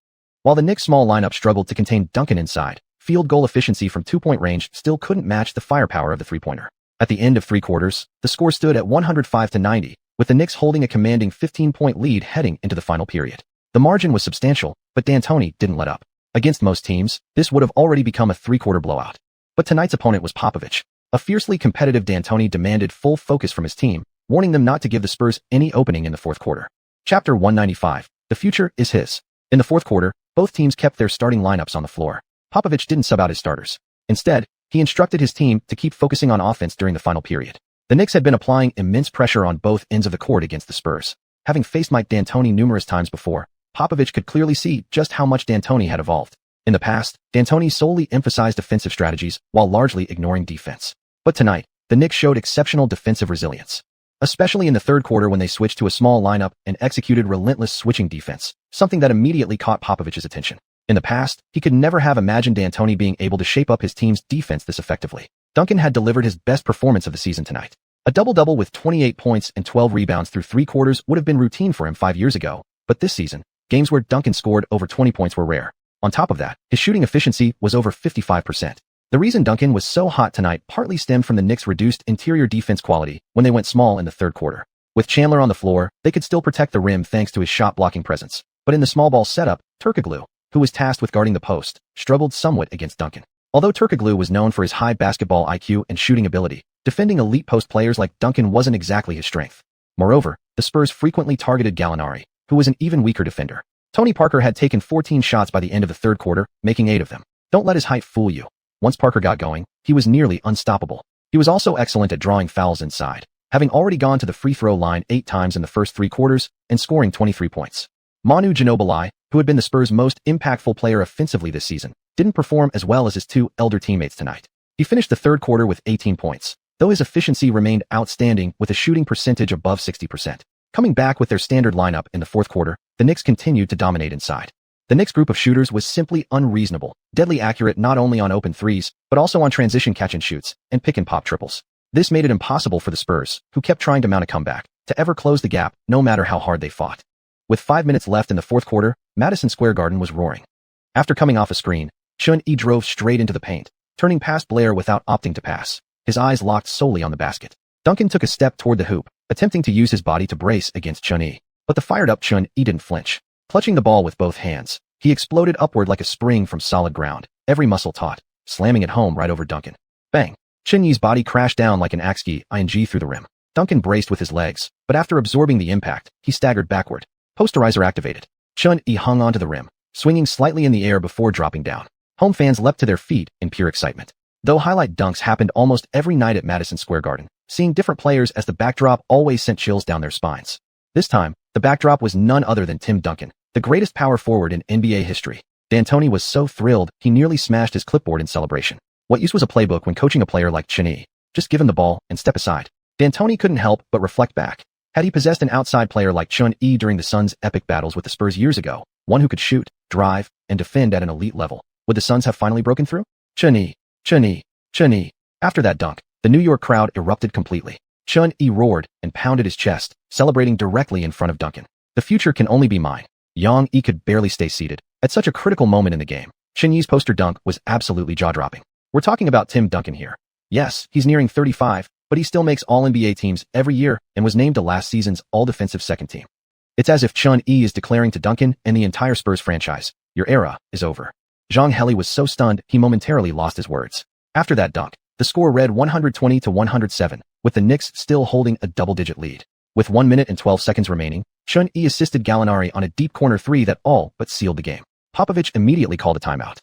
While the Knicks' small lineup struggled to contain Duncan inside, field goal efficiency from two-point range still couldn't match the firepower of the three-pointer. At the end of three quarters, the score stood at 105-90, with the Knicks holding a commanding 15-point lead heading into the final period. The margin was substantial, but D'Antoni didn't let up. Against most teams, this would have already become a three-quarter blowout. But tonight's opponent was Popovich. A fiercely competitive D'Antoni demanded full focus from his team, warning them not to give the Spurs any opening in the fourth quarter. Chapter 195. The future is his. In the fourth quarter, both teams kept their starting lineups on the floor. Popovich didn't sub out his starters. Instead, he instructed his team to keep focusing on offense during the final period. The Knicks had been applying immense pressure on both ends of the court against the Spurs. Having faced Mike D'Antoni numerous times before, Popovich could clearly see just how much D'Antoni had evolved. In the past, D'Antoni solely emphasized offensive strategies while largely ignoring defense. But tonight, the Knicks showed exceptional defensive resilience. Especially in the third quarter when they switched to a small lineup and executed relentless switching defense, something that immediately caught Popovich's attention. In the past, he could never have imagined D'Antoni being able to shape up his team's defense this effectively. Duncan had delivered his best performance of the season tonight. A double-double with 28 points and 12 rebounds through three quarters would have been routine for him 5 years ago, but this season, games where Duncan scored over 20 points were rare. On top of that, his shooting efficiency was over 55%. The reason Duncan was so hot tonight partly stemmed from the Knicks' reduced interior defense quality when they went small in the third quarter. With Chandler on the floor, they could still protect the rim thanks to his shot-blocking presence. But in the small ball setup, Turkoglu, who was tasked with guarding the post, struggled somewhat against Duncan. Although Turkoglu was known for his high basketball IQ and shooting ability, defending elite post players like Duncan wasn't exactly his strength. Moreover, the Spurs frequently targeted Gallinari, who was an even weaker defender. Tony Parker had taken 14 shots by the end of the third quarter, making 8 of them. Don't let his height fool you. Once Parker got going, he was nearly unstoppable. He was also excellent at drawing fouls inside, having already gone to the free throw line 8 times in the first 3 quarters and scoring 23 points. Manu Ginobili, who had been the Spurs' most impactful player offensively this season, didn't perform as well as his 2 elder teammates tonight. He finished the third quarter with 18 points, though his efficiency remained outstanding with a shooting percentage above 60%. Coming back with their standard lineup in the fourth quarter, the Knicks continued to dominate inside. The Knicks' group of shooters was simply unreasonable, deadly accurate not only on open threes, but also on transition catch-and-shoots and pick-and-pop triples. This made it impossible for the Spurs, who kept trying to mount a comeback, to ever close the gap, no matter how hard they fought. With 5 minutes left in the fourth quarter, Madison Square Garden was roaring. After coming off a screen, Xian drove straight into the paint, turning past Blair without opting to pass, his eyes locked solely on the basket. Duncan took a step toward the hoop, attempting to use his body to brace against Xian, but the fired-up Xian didn't flinch. Clutching the ball with both hands, he exploded upward like a spring from solid ground, every muscle taut, slamming it home right over Duncan. Bang! Xian's body crashed down like an xuanhuan through the rim. Duncan braced with his legs, but after absorbing the impact, he staggered backward. Posterizer activated. Xian hung onto the rim, swinging slightly in the air before dropping down. Home fans leapt to their feet in pure excitement. Though highlight dunks happened almost every night at Madison Square Garden, seeing different players as the backdrop always sent chills down their spines. This time, the backdrop was none other than Tim Duncan, the greatest power forward in NBA history. D'Antoni was so thrilled, he nearly smashed his clipboard in celebration. What use was a playbook when coaching a player like Xian? Just give him the ball and step aside. D'Antoni couldn't help but reflect back. Had he possessed an outside player like Xian during the Suns' epic battles with the Spurs years ago, one who could shoot, drive, and defend at an elite level, would the Suns have finally broken through? Xian. After that dunk, the New York crowd erupted completely. Xian roared and pounded his chest, celebrating directly in front of Duncan. The future can only be mine. Yang Yi could barely stay seated. At such a critical moment in the game, Chen Yi's poster dunk was absolutely jaw-dropping. We're talking about Tim Duncan here. Yes, he's nearing 35, but he still makes All-NBA teams every year and was named to last season's All-Defensive Second Team. It's as if Chen Yi is declaring to Duncan and the entire Spurs franchise, your era is over. Zhang Heli was so stunned he momentarily lost his words. After that dunk, the score read 120-107, with the Knicks still holding a double-digit lead. With 1 minute and 12 seconds remaining, Chen Yi assisted Gallinari on a deep corner three that all but sealed the game. Popovich immediately called a timeout.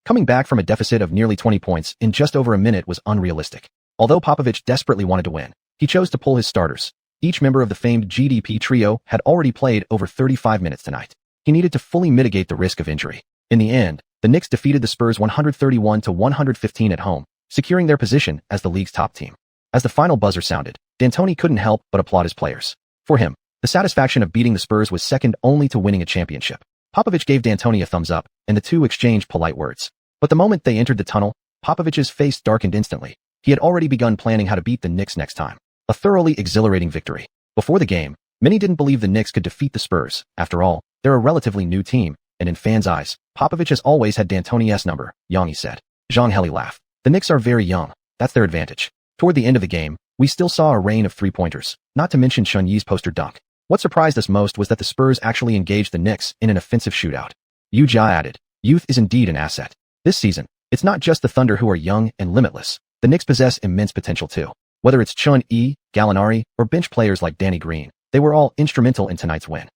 Coming back from a deficit of nearly 20 points in just over a minute was unrealistic. Although Popovich desperately wanted to win, he chose to pull his starters. Each member of the famed GDP trio had already played over 35 minutes tonight. He needed to fully mitigate the risk of injury. In the end, the Knicks defeated the Spurs 131-115 at home, securing their position as the league's top team. As the final buzzer sounded, D'Antoni couldn't help but applaud his players. For him, the satisfaction of beating the Spurs was second only to winning a championship. Popovich gave D'Antoni a thumbs up, and the two exchanged polite words. But the moment they entered the tunnel, Popovich's face darkened instantly. He had already begun planning how to beat the Knicks next time. A thoroughly exhilarating victory. Before the game, many didn't believe the Knicks could defeat the Spurs. After all, they're a relatively new team, and in fans' eyes, Popovich has always had D'Antoni's number, Yang Yi said. Zhang Heli laughed. The Knicks are very young. That's their advantage. Toward the end of the game, we still saw a rain of three-pointers, not to mention Chen Yi's poster dunk. What surprised us most was that the Spurs actually engaged the Knicks in an offensive shootout. Yu Jia added, youth is indeed an asset. This season, it's not just the Thunder who are young and limitless. The Knicks possess immense potential too. Whether it's Chen Yi, Gallinari, or bench players like Danny Green, they were all instrumental in tonight's win.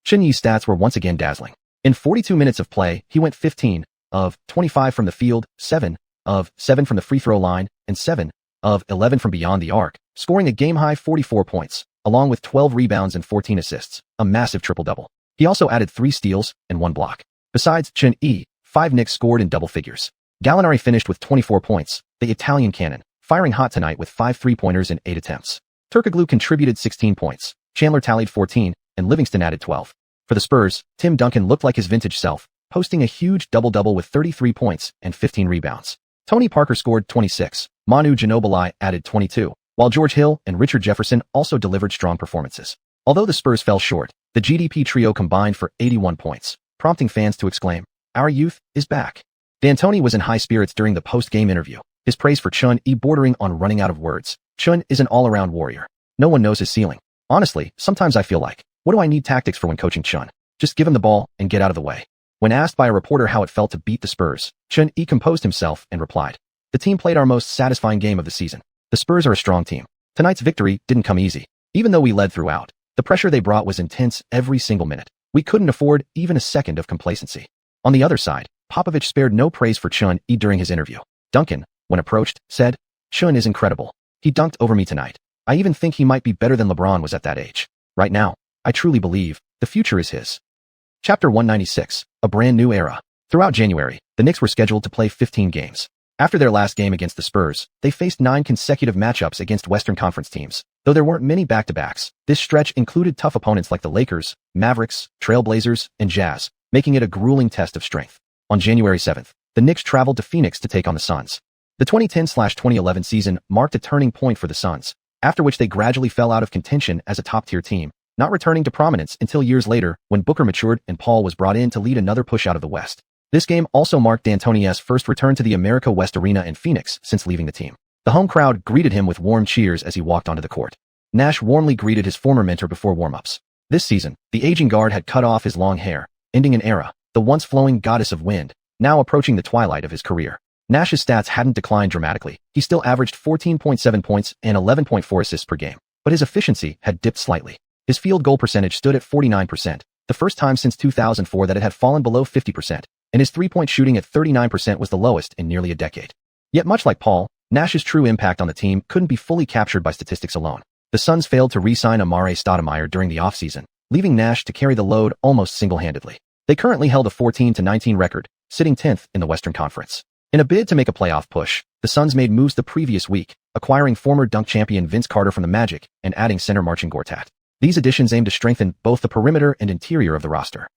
Chen Yi's stats were once again dazzling. In 42 minutes of play, he went 15 of 25 from the field, 7 of 7 from the free throw line, and 7 of 11 from beyond the arc, scoring a game-high 44 points, along with 12 rebounds and 14 assists, a massive triple-double. He also added 3 steals and 1 block. Besides Chen Yi, 5 Knicks scored in double figures. Gallinari finished with 24 points, the Italian cannon, firing hot tonight with 5 three-pointers in 8 attempts. Turkoglu contributed 16 points, Chandler tallied 14, and Livingston added 12. For the Spurs, Tim Duncan looked like his vintage self, posting a huge double-double with 33 points and 15 rebounds. Tony Parker scored 26, Manu Ginobili added 22, while George Hill and Richard Jefferson also delivered strong performances. Although the Spurs fell short, the GDP trio combined for 81 points, prompting fans to exclaim, "Our youth is back." D'Antoni was in high spirits during the post-game interview, his praise for Chen Yi bordering on running out of words. Chen is an all-around warrior. No one knows his ceiling. Honestly, sometimes I feel like, what do I need tactics for when coaching Chen? Just give him the ball and get out of the way. When asked by a reporter how it felt to beat the Spurs, Chen Yi composed himself and replied, "The team played our most satisfying game of the season. The Spurs are a strong team. Tonight's victory didn't come easy. Even though we led throughout, the pressure they brought was intense every single minute. We couldn't afford even a second of complacency." On the other side, Popovich spared no praise for Chen Yi during his interview. Duncan, when approached, said, "Chen is incredible. He dunked over me tonight. I even think he might be better than LeBron was at that age. Right now, I truly believe the future is his." Chapter 196, a brand new era. Throughout January, the Knicks were scheduled to play 15 games. After their last game against the Spurs, they faced 9 consecutive matchups against Western Conference teams. Though there weren't many back-to-backs, this stretch included tough opponents like the Lakers, Mavericks, Trailblazers, and Jazz, making it a grueling test of strength. On January 7th, the Knicks traveled to Phoenix to take on the Suns. The 2010-2011 season marked a turning point for the Suns, after which they gradually fell out of contention as a top-tier team, not returning to prominence until years later when Booker matured and Paul was brought in to lead another push out of the West. This game also marked D'Antoni's first return to the America West Arena in Phoenix since leaving the team. The home crowd greeted him with warm cheers as he walked onto the court. Nash warmly greeted his former mentor before warm-ups. This season, the aging guard had cut off his long hair, ending an era, the once flowing goddess of wind, now approaching the twilight of his career. Nash's stats hadn't declined dramatically. He still averaged 14.7 points and 11.4 assists per game, but his efficiency had dipped slightly. His field goal percentage stood at 49%, the first time since 2004 that it had fallen below 50%, and his three-point shooting at 39% was the lowest in nearly a decade. Yet much like Paul, Nash's true impact on the team couldn't be fully captured by statistics alone. The Suns failed to re-sign Amare Stoudemire during the offseason, leaving Nash to carry the load almost single-handedly. They currently held a 14-19 record, sitting 10th in the Western Conference. In a bid to make a playoff push, the Suns made moves the previous week, acquiring former dunk champion Vince Carter from the Magic and adding center Marcin Gortat. These additions aim to strengthen both the perimeter and interior of the roster.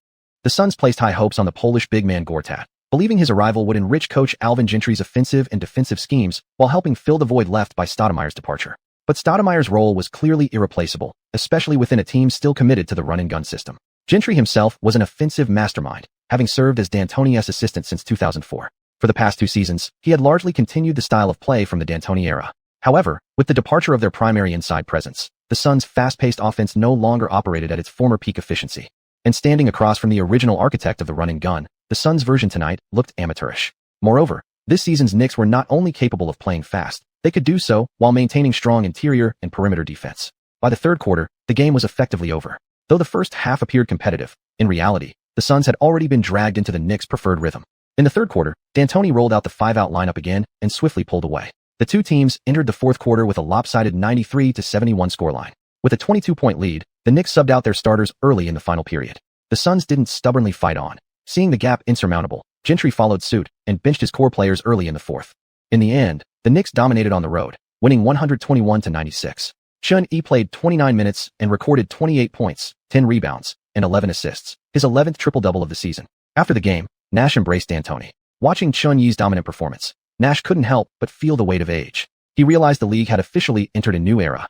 The Suns placed high hopes on the Polish big man Gortat, believing his arrival would enrich coach Alvin Gentry's offensive and defensive schemes while helping fill the void left by Stoudemire's departure. But Stoudemire's role was clearly irreplaceable, especially within a team still committed to the run-and-gun system. Gentry himself was an offensive mastermind, having served as D'Antoni's assistant since 2004. For the past 2 seasons, he had largely continued the style of play from the D'Antoni era. However, with the departure of their primary inside presence, the Suns' fast-paced offense no longer operated at its former peak efficiency. And standing across from the original architect of the run and gun, the Suns' version tonight looked amateurish. Moreover, this season's Knicks were not only capable of playing fast, they could do so while maintaining strong interior and perimeter defense. By the third quarter, the game was effectively over. Though the first half appeared competitive, in reality, the Suns had already been dragged into the Knicks' preferred rhythm. In the third quarter, D'Antoni rolled out the 5-out lineup again and swiftly pulled away. The two teams entered the fourth quarter with a lopsided 93-71 scoreline. With a 22-point lead, the Knicks subbed out their starters early in the final period. The Suns didn't stubbornly fight on. Seeing the gap insurmountable, Gentry followed suit and benched his core players early in the fourth. In the end, the Knicks dominated on the road, winning 121-96. Xiuxian played 29 minutes and recorded 28 points, 10 rebounds, and 11 assists, his 11th triple-double of the season. After the game, Nash embraced D'Antoni. Watching Xiuxian's dominant performance, Nash couldn't help but feel the weight of age. He realized the league had officially entered a new era.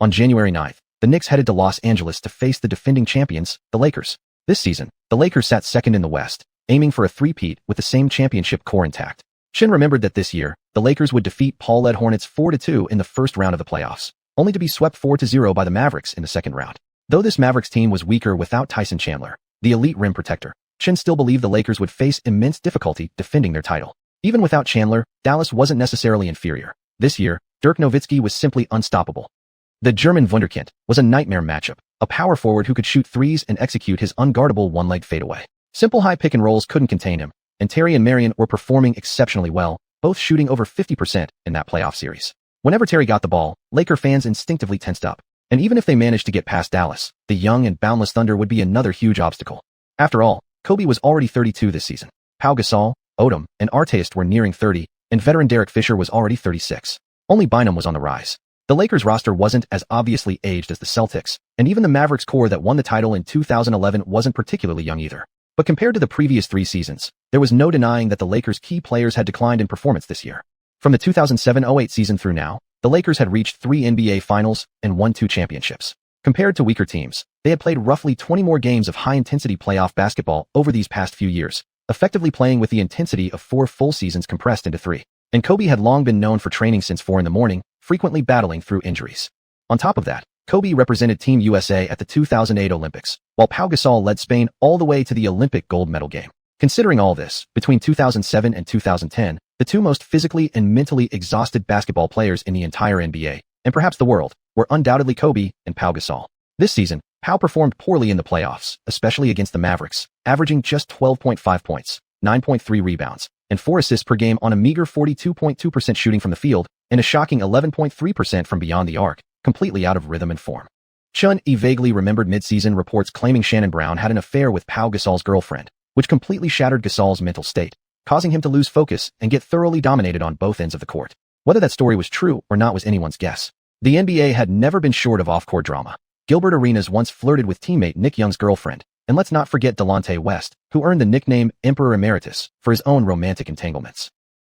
On January 9th, the Knicks headed to Los Angeles to face the defending champions, the Lakers. This season, the Lakers sat second in the West, aiming for a three-peat with the same championship core intact. Shin remembered that this year, the Lakers would defeat Paul-led Hornets 4-2 in the first round of the playoffs, only to be swept 4-0 by the Mavericks in the second round. Though this Mavericks team was weaker without Tyson Chandler, the elite rim protector, Shin still believed the Lakers would face immense difficulty defending their title. Even without Chandler, Dallas wasn't necessarily inferior. This year, Dirk Nowitzki was simply unstoppable. The German wunderkind was a nightmare matchup, a power forward who could shoot threes and execute his unguardable one-leg fadeaway. Simple high pick and rolls couldn't contain him, and Terry and Marion were performing exceptionally well, both shooting over 50% in that playoff series. Whenever Terry got the ball, Laker fans instinctively tensed up, and even if they managed to get past Dallas, the young and boundless Thunder would be another huge obstacle. After all, Kobe was already 32 this season. Pau Gasol, Odom, and Artest were nearing 30, and veteran Derek Fisher was already 36. Only Bynum was on the rise. The Lakers roster wasn't as obviously aged as the Celtics, and even the Mavericks core that won the title in 2011 wasn't particularly young either. But compared to the previous 3 seasons, there was no denying that the Lakers' key players had declined in performance this year. From the 2007-08 season through now, the Lakers had reached 3 NBA Finals and won 2 championships. Compared to weaker teams, they had played roughly 20 more games of high-intensity playoff basketball over these past few years, effectively playing with the intensity of 4 full seasons compressed into 3. And Kobe had long been known for training since 4 in the morning, frequently battling through injuries. On top of that, Kobe represented Team USA at the 2008 Olympics, while Pau Gasol led Spain all the way to the Olympic gold medal game. Considering all this, between 2007 and 2010, the 2 most physically and mentally exhausted basketball players in the entire NBA, and perhaps the world, were undoubtedly Kobe and Pau Gasol. This season, Pau performed poorly in the playoffs, especially against the Mavericks, averaging just 12.5 points, 9.3 rebounds, and 4 assists per game on a meager 42.2% shooting from the field, and a shocking 11.3% from beyond the arc, completely out of rhythm and form. Xiuxian vaguely remembered mid-season reports claiming Shannon Brown had an affair with Pau Gasol's girlfriend, which completely shattered Gasol's mental state, causing him to lose focus and get thoroughly dominated on both ends of the court. Whether that story was true or not was anyone's guess. The NBA had never been short of off-court drama. Gilbert Arenas once flirted with teammate Nick Young's girlfriend, and let's not forget Delonte West, who earned the nickname Emperor Emeritus for his own romantic entanglements.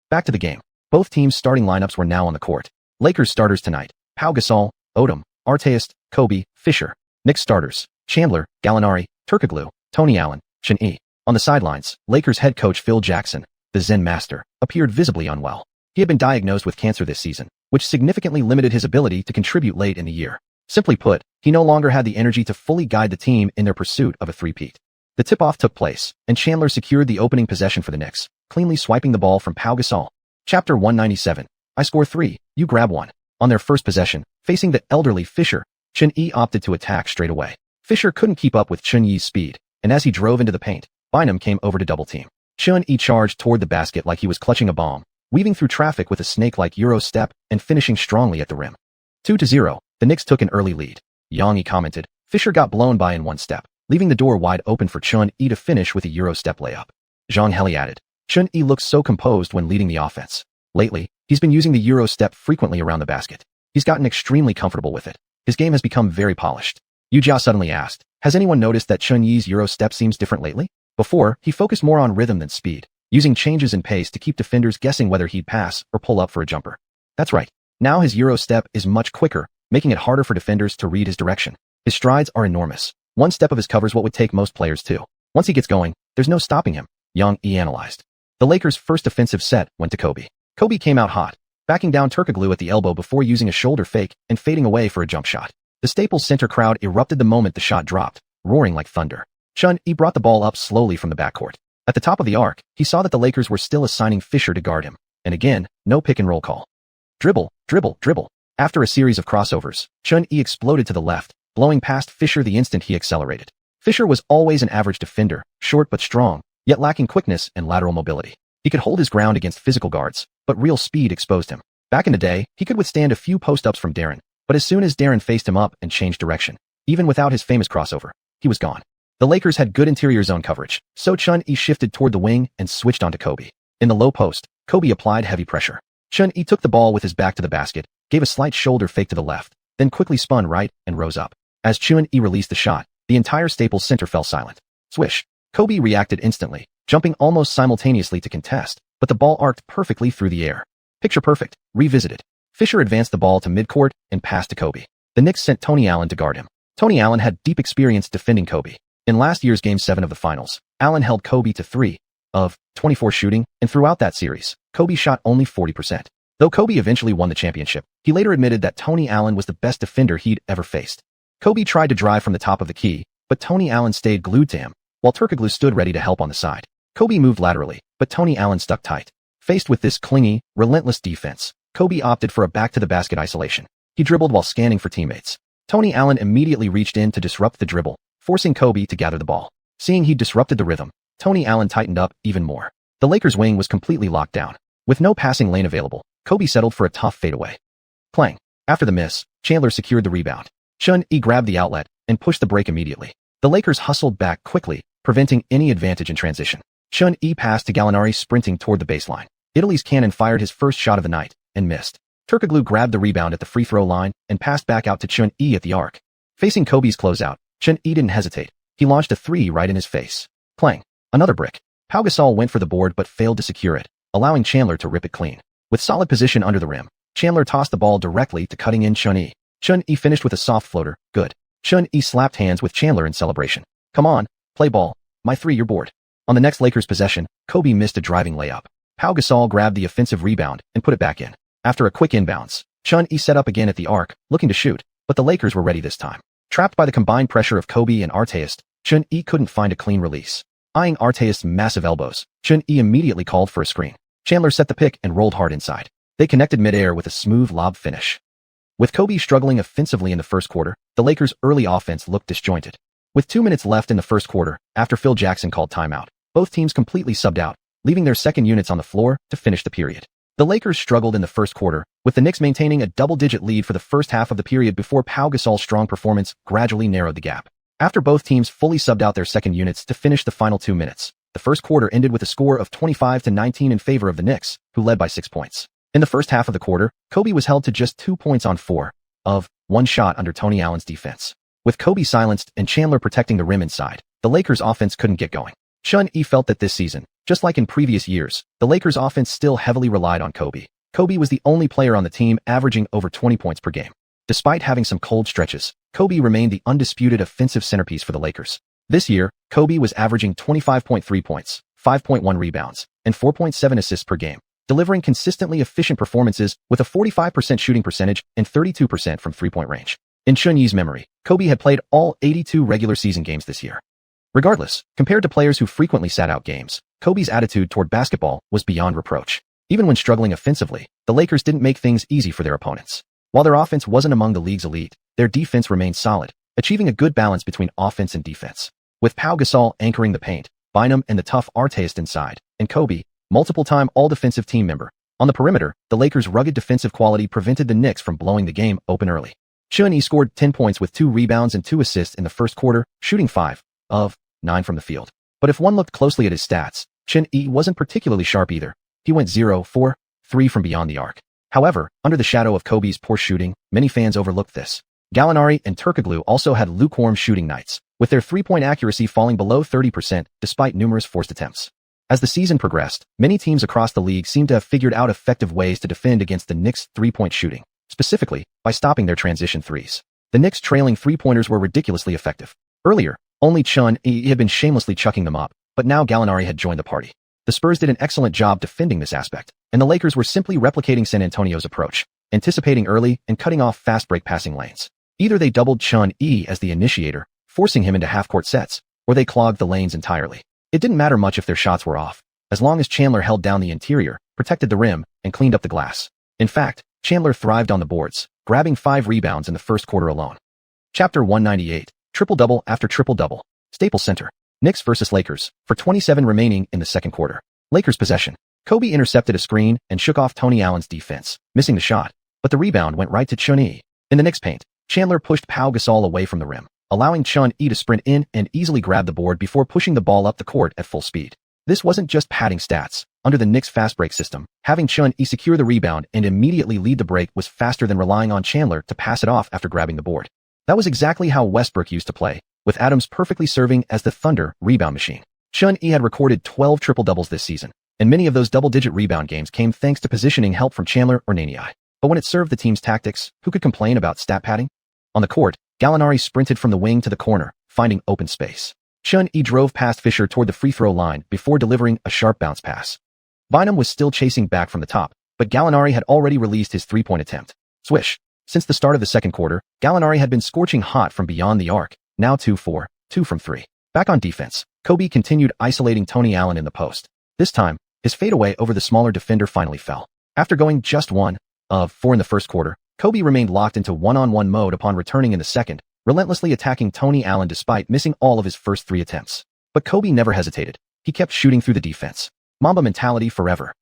Back to the game. Both teams' starting lineups were now on the court. Lakers starters tonight: Pau Gasol, Odom, Artest, Kobe, Fisher. Knicks starters: Chandler, Gallinari, Turkoglu, Tony Allen, Xiuxian. On the sidelines, Lakers head coach Phil Jackson, the Zen master, appeared visibly unwell. He had been diagnosed with cancer this season, which significantly limited his ability to contribute late in the year. Simply put, he no longer had the energy to fully guide the team in their pursuit of a three-peat. The tip-off took place, and Chandler secured the opening possession for the Knicks, cleanly swiping the ball from Pau Gasol. Chapter 197. I score 3, you grab 1. On their first possession, facing the elderly Fisher, Xiuxian opted to attack straight away. Fisher couldn't keep up with Xiuxian's speed, and as he drove into the paint, Bynum came over to double-team. Xiuxian charged toward the basket like he was clutching a bomb, weaving through traffic with a snake-like Euro step and finishing strongly at the rim. 2-0, the Knicks took an early lead. Yang commented, Fisher got blown by in one step, leaving the door wide open for Xiuxian to finish with a Euro step layup. Zhang Heli added, Xiuxian looks so composed when leading the offense. Lately, he's been using the Euro step frequently around the basket. He's gotten extremely comfortable with it. His game has become very polished. Yujia suddenly asked, has anyone noticed that Xiuxian's Euro step seems different lately? Before, he focused more on rhythm than speed, using changes in pace to keep defenders guessing whether he'd pass or pull up for a jumper. That's right. Now his Euro step is much quicker, making it harder for defenders to read his direction. His strides are enormous. One step of his covers what would take most players to. Once he gets going, there's no stopping him, Yang Yi analyzed. The Lakers' first offensive set went to Kobe. Kobe came out hot, backing down Turkoglu at the elbow before using a shoulder fake and fading away for a jump shot. The Staples Center crowd erupted the moment the shot dropped, roaring like thunder. Chun-Yi brought the ball up slowly from the backcourt. At the top of the arc, he saw that the Lakers were still assigning Fisher to guard him. And again, no pick-and-roll call. Dribble, dribble, dribble. After a series of crossovers, Chun-Yi exploded to the left, blowing past Fisher the instant he accelerated. Fisher was always an average defender, short but strong, yet lacking quickness and lateral mobility. He could hold his ground against physical guards, but real speed exposed him. Back in the day, he could withstand a few post-ups from Darren, but as soon as Darren faced him up and changed direction, even without his famous crossover, he was gone. The Lakers had good interior zone coverage, so Chun-Yi shifted toward the wing and switched onto Kobe. In the low post, Kobe applied heavy pressure. Chun-Yi took the ball with his back to the basket, gave a slight shoulder fake to the left, then quickly spun right and rose up. As Chun-Yi released the shot, the entire Staples Center fell silent. Swish. Kobe reacted instantly, jumping almost simultaneously to contest, but the ball arced perfectly through the air. Picture perfect. Revisited. Fisher advanced the ball to midcourt and passed to Kobe. The Knicks sent Tony Allen to guard him. Tony Allen had deep experience defending Kobe. In last year's Game 7 of the Finals, Allen held Kobe to 3 of 24 shooting, and throughout that series, Kobe shot only 40%. Though Kobe eventually won the championship, he later admitted that Tony Allen was the best defender he'd ever faced. Kobe tried to drive from the top of the key, but Tony Allen stayed glued to him, while Turkoglu stood ready to help on the side. Kobe moved laterally, but Tony Allen stuck tight. Faced with this clingy, relentless defense, Kobe opted for a back-to-the-basket isolation. He dribbled while scanning for teammates. Tony Allen immediately reached in to disrupt the dribble, forcing Kobe to gather the ball. Seeing he disrupted the rhythm, Tony Allen tightened up even more. The Lakers' wing was completely locked down. With no passing lane available, Kobe settled for a tough fadeaway. Clang. After the miss, Chandler secured the rebound. Chun-Yi grabbed the outlet and pushed the break immediately. The Lakers hustled back quickly, preventing any advantage in transition. Chun-Yi passed to Gallinari sprinting toward the baseline. Italy's cannon fired his first shot of the night and missed. Turkoglu grabbed the rebound at the free throw line and passed back out to Chun-Yi at the arc. Facing Kobe's closeout, Chun-Yi didn't hesitate. He launched a three right in his face. Clang. Another brick. Pau Gasol went for the board but failed to secure it, allowing Chandler to rip it clean. With solid position under the rim, Chandler tossed the ball directly to cutting-in Chun-Yi. Chun-Yi finished with a soft floater. Good. Chun-Yi slapped hands with Chandler in celebration. Come on, play ball. My three, you're bored. On the next Lakers possession, Kobe missed a driving layup. Pau Gasol grabbed the offensive rebound and put it back in. After a quick inbounds, Chun-Yi set up again at the arc, looking to shoot, but the Lakers were ready this time. Trapped by the combined pressure of Kobe and Arteist, Chun-Yi couldn't find a clean release. Eyeing Arteist's massive elbows, Chun-Yi immediately called for a screen. Chandler set the pick and rolled hard inside. They connected midair with a smooth lob finish. With Kobe struggling offensively in the first quarter, the Lakers' early offense looked disjointed. With 2 minutes left in the first quarter, after Phil Jackson called timeout, both teams completely subbed out, leaving their second units on the floor to finish the period. The Lakers struggled in the first quarter, with the Knicks maintaining a double-digit lead for the first half of the period before Pau Gasol's strong performance gradually narrowed the gap. After both teams fully subbed out their second units to finish the final 2 minutes, the first quarter ended with a score of 25-19 in favor of the Knicks, who led by 6 points. In the first half of the quarter, Kobe was held to just 2 points on 4 of 1 shot under Tony Allen's defense. With Kobe silenced and Chandler protecting the rim inside, the Lakers' offense couldn't get going. Chun-Yi felt that this season, just like in previous years, the Lakers' offense still heavily relied on Kobe. Kobe was the only player on the team averaging over 20 points per game. Despite having some cold stretches, Kobe remained the undisputed offensive centerpiece for the Lakers. This year, Kobe was averaging 25.3 points, 5.1 rebounds, and 4.7 assists per game, delivering consistently efficient performances with a 45% shooting percentage and 32% from three-point range. In Chun-Yi's memory, Kobe had played all 82 regular season games this year. Regardless, compared to players who frequently sat out games, Kobe's attitude toward basketball was beyond reproach. Even when struggling offensively, the Lakers didn't make things easy for their opponents. While their offense wasn't among the league's elite, their defense remained solid, achieving a good balance between offense and defense. With Pau Gasol anchoring the paint, Bynum and the tough Arteist inside, and Kobe, multiple-time all-defensive team member, on the perimeter, the Lakers' rugged defensive quality prevented the Knicks from blowing the game open early. Chun-Yi scored 10 points with 2 rebounds and 2 assists in the first quarter, shooting 5 of 9 from the field. But if one looked closely at his stats, Chun-Yi wasn't particularly sharp either. He went 0-for-3 from beyond the arc. However, under the shadow of Kobe's poor shooting, many fans overlooked this. Gallinari and Turkoglu also had lukewarm shooting nights, with their three-point accuracy falling below 30% despite numerous forced attempts. As the season progressed, many teams across the league seemed to have figured out effective ways to defend against the Knicks' three-point shooting, specifically by stopping their transition threes. The Knicks' trailing three-pointers were ridiculously effective. Earlier, only Chun-Yi had been shamelessly chucking them up, but now Gallinari had joined the party. The Spurs did an excellent job defending this aspect, and the Lakers were simply replicating San Antonio's approach, anticipating early and cutting off fast break passing lanes. Either they doubled Chun-Yi as the initiator, forcing him into half-court sets, or they clogged the lanes entirely. It didn't matter much if their shots were off, as long as Chandler held down the interior, protected the rim, and cleaned up the glass. In fact, Chandler thrived on the boards, grabbing 5 rebounds in the first quarter alone. Chapter 198, Triple-Double After Triple-Double. Staples Center. Knicks vs. Lakers, for 27 remaining in the second quarter. Lakers possession. Kobe intercepted a screen and shook off Tony Allen's defense, missing the shot, but the rebound went right to Chun-Yi. In the Knicks paint, Chandler pushed Pau Gasol away from the rim, allowing Chun-Yi to sprint in and easily grab the board before pushing the ball up the court at full speed. This wasn't just padding stats. Under the Knicks' fast break system, having Chun-Yi secure the rebound and immediately lead the break was faster than relying on Chandler to pass it off after grabbing the board. That was exactly how Westbrook used to play, with Adams perfectly serving as the Thunder rebound machine. Chun-Yi had recorded 12 triple-doubles this season, and many of those double-digit rebound games came thanks to positioning help from Chandler or Nani. But when it served the team's tactics, who could complain about stat padding? On the court, Gallinari sprinted from the wing to the corner, finding open space. Chun-Yi drove past Fisher toward the free throw line before delivering a sharp bounce pass. Bynum was still chasing back from the top, but Gallinari had already released his three-point attempt. Swish. Since the start of the second quarter, Gallinari had been scorching hot from beyond the arc, now 2-4, 2 from 3. Back on defense, Kobe continued isolating Tony Allen in the post. This time, his fadeaway over the smaller defender finally fell. After going just 1 of 4 in the first quarter, Kobe remained locked into one-on-one mode upon returning in the second, relentlessly attacking Tony Allen despite missing all of his first 3 attempts. But Kobe never hesitated. He kept shooting through the defense. Mamba mentality forever.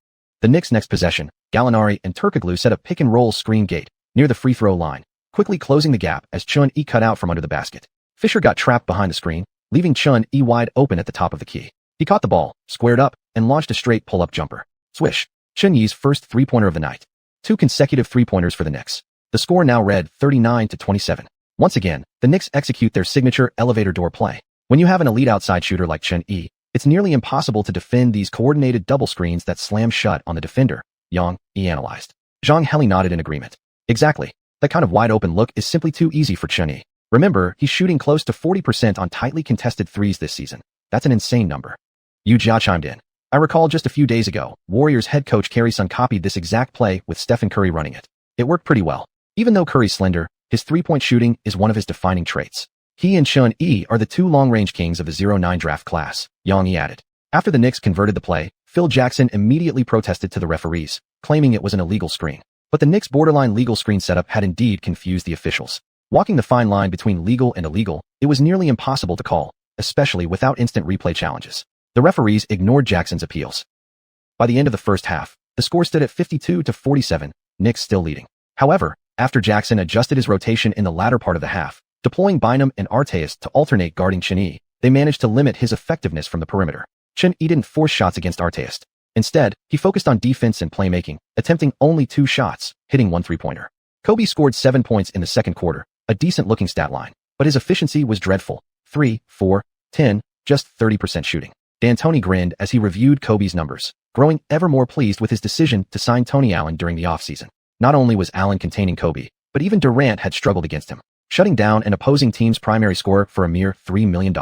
The Knicks' next possession, Gallinari and Turkoglu set a pick-and-roll screen gate near the free throw line, quickly closing the gap as Chun-Yi cut out from under the basket. Fisher got trapped behind the screen, leaving Chun-Yi wide open at the top of the key. He caught the ball, squared up, and launched a straight pull-up jumper. Swish. Chun-Yi's first three-pointer of the night. 2 consecutive three-pointers for the Knicks. The score now read 39-27. Once again, the Knicks execute their signature elevator door play. When you have an elite outside shooter like Chun-Yi, it's nearly impossible to defend these coordinated double screens that slam shut on the defender, Yang-Yi analyzed. Zhang Heli nodded in agreement. Exactly. That kind of wide-open look is simply too easy for Chun-Yi. Remember, he's shooting close to 40% on tightly contested threes this season. That's an insane number. Yu Jia chimed in. I recall just a few days ago, Warriors head coach Kerry Sun copied this exact play with Stephen Curry running it. It worked pretty well. Even though Curry's slender, his three-point shooting is one of his defining traits. He and Chun-Yi are the 2 long-range kings of the 09 draft class, Yang-Yi added. After the Knicks converted the play, Phil Jackson immediately protested to the referees, claiming it was an illegal screen. But the Knicks' borderline legal screen setup had indeed confused the officials. Walking the fine line between legal and illegal, it was nearly impossible to call, especially without instant replay challenges. The referees ignored Jackson's appeals. By the end of the first half, the score stood at 52-47, Knicks still leading. However, after Jackson adjusted his rotation in the latter part of the half, deploying Bynum and Arteas to alternate guarding Chun-Yi, they managed to limit his effectiveness from the perimeter. Chun-Yi didn't force shots against Arteas. Instead, he focused on defense and playmaking, attempting only 2 shots, hitting 1 three-pointer. Kobe scored 7 points in the second quarter, a decent-looking stat line, but his efficiency was dreadful. 3, 4, 10, just 30% shooting. D'Antoni grinned as he reviewed Kobe's numbers, growing ever more pleased with his decision to sign Tony Allen during the offseason. Not only was Allen containing Kobe, but even Durant had struggled against him, shutting down an opposing team's primary scorer for a mere $3 million.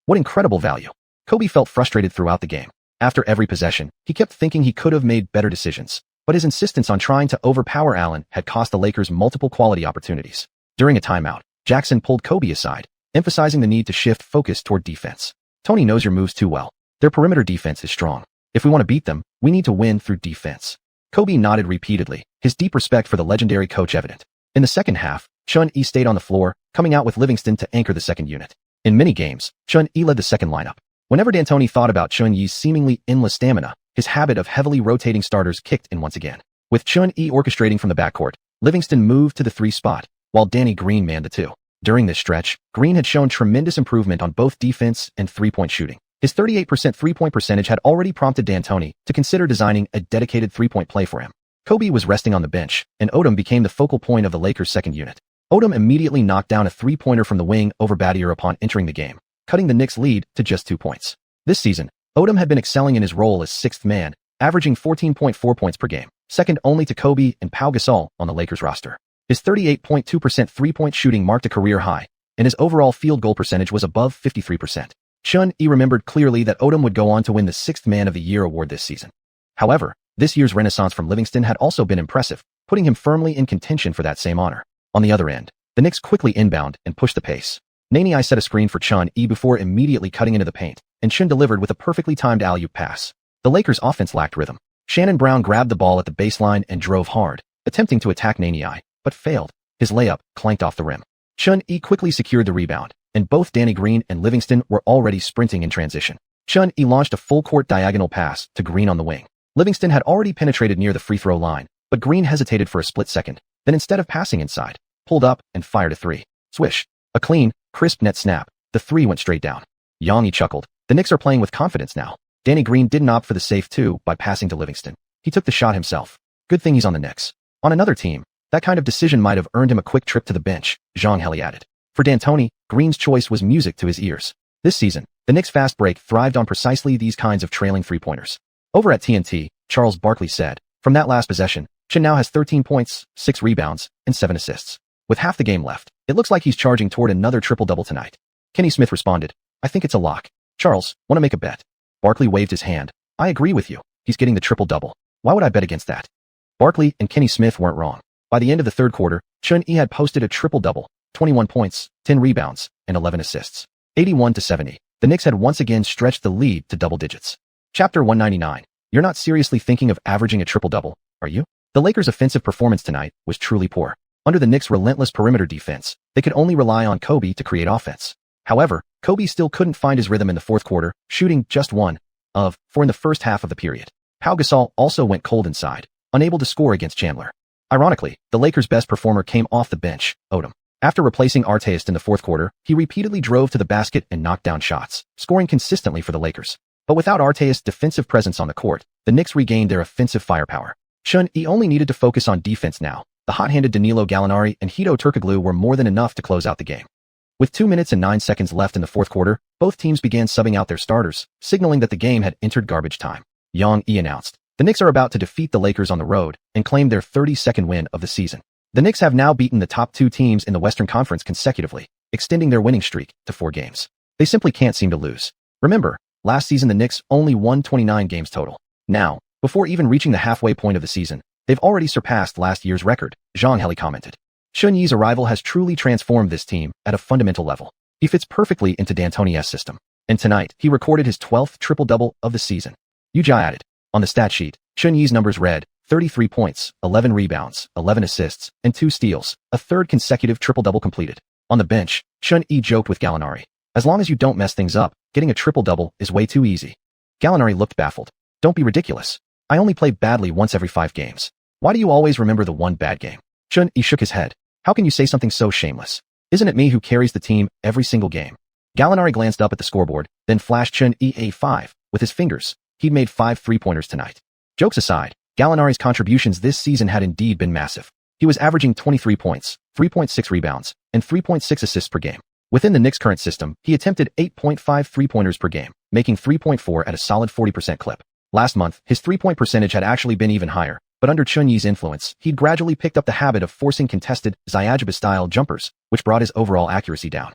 What incredible value. Kobe felt frustrated throughout the game. After every possession, he kept thinking he could have made better decisions, but his insistence on trying to overpower Allen had cost the Lakers multiple quality opportunities. During a timeout, Jackson pulled Kobe aside, emphasizing the need to shift focus toward defense. Tony knows your moves too well. Their perimeter defense is strong. If we want to beat them, we need to win through defense. Kobe nodded repeatedly, his deep respect for the legendary coach evident. In the second half, Chun-Yi stayed on the floor, coming out with Livingston to anchor the second unit. In many games, Chun-Yi led the second lineup. Whenever D'Antoni thought about Chun-Yi's seemingly endless stamina, his habit of heavily rotating starters kicked in once again. With Chun-Yi orchestrating from the backcourt, Livingston moved to the 3 spot, while Danny Green manned the 2. During this stretch, Green had shown tremendous improvement on both defense and three-point shooting. His 38% three-point percentage had already prompted D'Antoni to consider designing a dedicated three-point play for him. Kobe was resting on the bench, and Odom became the focal point of the Lakers' second unit. Odom immediately knocked down a three-pointer from the wing over Battier upon entering the game, cutting the Knicks' lead to just 2 points. This season, Odom had been excelling in his role as 6th man, averaging 14.4 points per game, second only to Kobe and Pau Gasol on the Lakers roster. His 38.2% three-point shooting marked a career high, and his overall field goal percentage was above 53%. Xiuxian remembered clearly that Odom would go on to win the 6th Man of the Year award this season. However, this year's renaissance from Livingston had also been impressive, putting him firmly in contention for that same honor. On the other end, the Knicks quickly inbound and pushed the pace. Nani set a screen for Xiuxian before immediately cutting into the paint, and Xiuxian delivered with a perfectly timed alley-oop pass. The Lakers' offense lacked rhythm. Shannon Brown grabbed the ball at the baseline and drove hard, attempting to attack Nani, but failed. His layup clanked off the rim. Xiuxian quickly secured the rebound, and both Danny Green and Livingston were already sprinting in transition. Xiuxian launched a full-court diagonal pass to Green on the wing. Livingston had already penetrated near the free-throw line, but Green hesitated for a split second, then instead of passing inside, pulled up and fired a three. Swish. A clean, crisp net snap. The three went straight down. Xianxia chuckled. The Knicks are playing with confidence now. Danny Green didn't opt for the safe two by passing to Livingston. He took the shot himself. Good thing he's on the Knicks. On another team, that kind of decision might have earned him a quick trip to the bench, xianxia added. For D'Antoni, Green's choice was music to his ears. This season, the Knicks' fast break thrived on precisely these kinds of trailing three-pointers. Over at TNT, Charles Barkley said, from that last possession, Xiuxian now has 13 points, 6 rebounds, and 7 assists. With half the game left, it looks like he's charging toward another triple-double tonight. Kenny Smith responded, I think it's a lock. Charles, want to make a bet? Barkley waved his hand. I agree with you. He's getting the triple-double. Why would I bet against that? Barkley and Kenny Smith weren't wrong. By the end of the third quarter, Xiuxian had posted a triple-double, 21 points, 10 rebounds, and 11 assists. 81-70. The Knicks had once again stretched the lead to double digits. Chapter 199. You're not seriously thinking of averaging a triple-double, are you? The Lakers' offensive performance tonight was truly poor. Under the Knicks' relentless perimeter defense, they could only rely on Kobe to create offense. However, Kobe still couldn't find his rhythm in the fourth quarter, shooting just 1 of 4 in the first half of the period. Pau Gasol also went cold inside, unable to score against Chandler. Ironically, the Lakers' best performer came off the bench, Odom. After replacing Artest in the fourth quarter, he repeatedly drove to the basket and knocked down shots, scoring consistently for the Lakers. But without Artest's defensive presence on the court, the Knicks regained their offensive firepower. Xiuxian only needed to focus on defense now. The hot-handed Danilo Gallinari and Hedo Turkoglu were more than enough to close out the game. With 2 minutes and 9 seconds left in the fourth quarter, both teams began subbing out their starters, signaling that the game had entered garbage time. Xianxia announced, the Knicks are about to defeat the Lakers on the road and claim their 32nd win of the season. The Knicks have now beaten the top 2 teams in the Western Conference consecutively, extending their winning streak to 4 games. They simply can't seem to lose. Remember, last season the Knicks only won 29 games total. Now, before even reaching the halfway point of the season, they've already surpassed last year's record, Xianxia commented. Xiuxian's arrival has truly transformed this team at a fundamental level. He fits perfectly into D'Antoni's system. And tonight, he recorded his 12th triple-double of the season. Xiuxian added. On the stat sheet, Xiuxian's numbers read, 33 points, 11 rebounds, 11 assists, and 2 steals, a third consecutive triple-double completed. On the bench, Xiuxian joked with Gallinari. As long as you don't mess things up, getting a triple-double is way too easy. Gallinari looked baffled. Don't be ridiculous. I only play badly once every 5 games. Why do you always remember the one bad game? Xiuxian shook his head. How can you say something so shameless? Isn't it me who carries the team every single game? Gallinari glanced up at the scoreboard, then flashed Xiuxian a 5 with his fingers. He'd made 5 three-pointers tonight. Jokes aside, Gallinari's contributions this season had indeed been massive. He was averaging 23 points, 3.6 rebounds, and 3.6 assists per game. Within the Knicks' current system, he attempted 8.5 three-pointers per game, making 3.4 at a solid 40% clip. Last month, his three-point percentage had actually been even higher, but under Xiuxian's influence, he'd gradually picked up the habit of forcing contested, Xiajiba-style jumpers, which brought his overall accuracy down.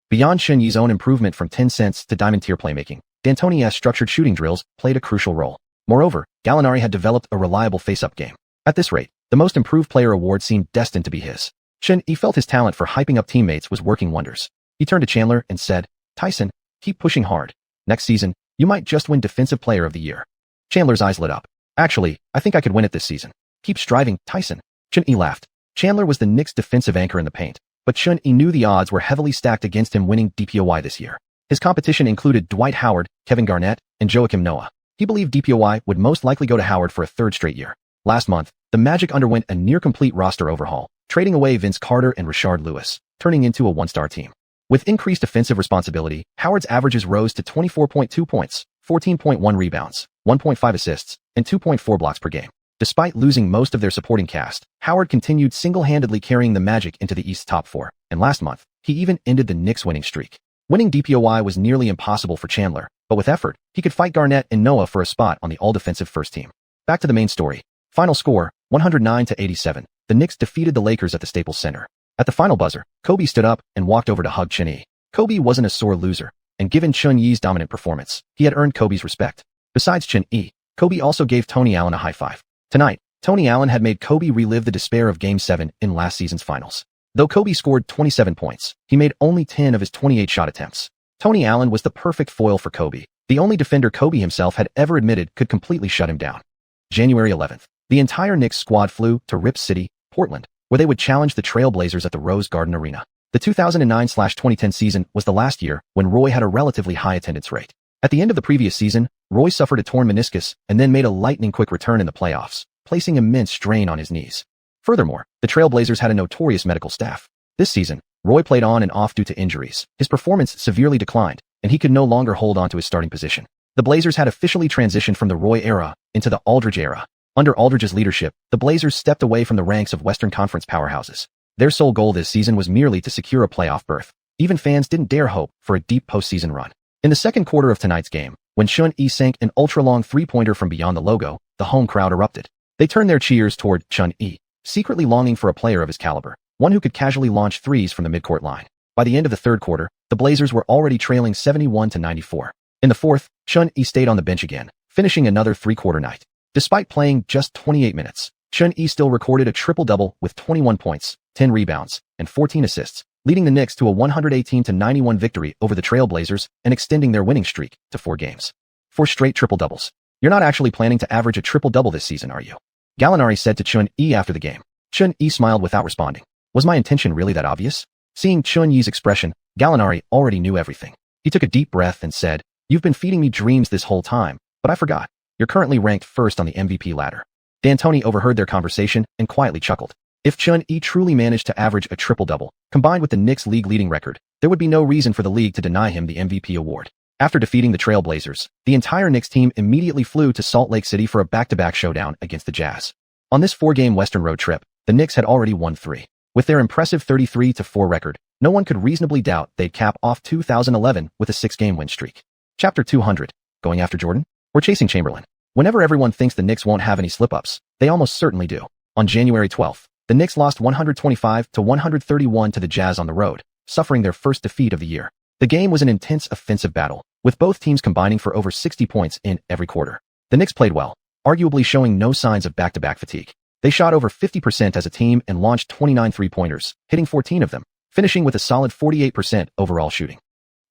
Beyond Xiuxian's own improvement from 10 cents to diamond-tier playmaking, D'Antoni's structured shooting drills played a crucial role. Moreover, Gallinari had developed a reliable face-up game. At this rate, the Most Improved Player award seemed destined to be his. Xiuxian felt his talent for hyping up teammates was working wonders. He turned to Chandler and said, Tyson, keep pushing hard. Next season, you might just win Defensive Player of the Year. Chandler's eyes lit up. Actually, I think I could win it this season. Keep striving, Tyson. Xiuxian laughed. Chandler was the Knicks' defensive anchor in the paint, but Xiuxian knew the odds were heavily stacked against him winning DPOY this year. His competition included Dwight Howard, Kevin Garnett, and Joakim Noah. He believed DPOY would most likely go to Howard for a 3rd straight year. Last month, the Magic underwent a near-complete roster overhaul, trading away Vince Carter and Rashard Lewis, turning into a 1-star team. With increased offensive responsibility, Howard's averages rose to 24.2 points, 14.1 rebounds, 1.5 assists, and 2.4 blocks per game. Despite losing most of their supporting cast, Howard continued single-handedly carrying the Magic into the East's top 4, and last month, he even ended the Knicks' winning streak. Winning DPOY was nearly impossible for Chandler, but with effort, he could fight Garnett and Noah for a spot on the all-defensive first team. Back to the main story. Final score, 109-87. The Knicks defeated the Lakers at the Staples Center. At the final buzzer, Kobe stood up and walked over to hug Chun-Yi. Kobe wasn't a sore loser, and given Chun-Yi's dominant performance, he had earned Kobe's respect. Besides Chun-Yi, Kobe also gave Tony Allen a high five. Tonight, Tony Allen had made Kobe relive the despair of Game 7 in last season's finals. Though Kobe scored 27 points, he made only 10 of his 28 shot attempts. Tony Allen was the perfect foil for Kobe, the only defender Kobe himself had ever admitted could completely shut him down. January 11th, the entire Knicks squad flew to Rip City, Portland, where they would challenge the Trail Blazers at the Rose Garden Arena. The 2009-2010 season was the last year when Roy had a relatively high attendance rate. At the end of the previous season, Roy suffered a torn meniscus and then made a lightning-quick return in the playoffs, placing immense strain on his knees. Furthermore, the Trail Blazers had a notorious medical staff. This season, Roy played on and off due to injuries. His performance severely declined, and he could no longer hold on to his starting position. The Blazers had officially transitioned from the Roy era into the Aldridge era. Under Aldridge's leadership, the Blazers stepped away from the ranks of Western Conference powerhouses. Their sole goal this season was merely to secure a playoff berth. Even fans didn't dare hope for a deep postseason run. In the second quarter of tonight's game, when Chun-Yi sank an ultra-long three-pointer from beyond the logo, the home crowd erupted. They turned their cheers toward Chun-Yi, secretly longing for a player of his caliber, one who could casually launch threes from the midcourt line. By the end of the third quarter, the Blazers were already trailing 71-94. In the fourth, Chun-Yi stayed on the bench again, finishing another three-quarter night. Despite playing just 28 minutes, Chun-Yi still recorded a triple-double with 21 points, 10 rebounds, and 14 assists, leading the Knicks to a 118-91 victory over the Trail Blazers and extending their winning streak to 4 games. 4 straight triple-doubles. You're not actually planning to average a triple-double this season, are you? Gallinari said to Chun-Yi after the game. Chun-Yi smiled without responding. Was my intention really that obvious? Seeing Chun-Yi's expression, Gallinari already knew everything. He took a deep breath and said, "You've been feeding me dreams this whole time, but I forgot. You're currently ranked first on the MVP ladder." D'Antoni overheard their conversation and quietly chuckled. If Chun-Yi truly managed to average a triple-double, combined with the Knicks' league-leading record, there would be no reason for the league to deny him the MVP award. After defeating the Trail Blazers, the entire Knicks team immediately flew to Salt Lake City for a back-to-back showdown against the Jazz. On this 4-game Western road trip, the Knicks had already won 3. With their impressive 33-4 record, no one could reasonably doubt they'd cap off 2011 with a 6-game win streak. Chapter 200. Going after Jordan? Or chasing Chamberlain? Whenever everyone thinks the Knicks won't have any slip-ups, they almost certainly do. On January 12th, the Knicks lost 125-131 to the Jazz on the road, suffering their first defeat of the year. The game was an intense offensive battle, with both teams combining for over 60 points in every quarter. The Knicks played well, arguably showing no signs of back-to-back fatigue. They shot over 50% as a team and launched 29 three-pointers, hitting 14 of them, finishing with a solid 48% overall shooting.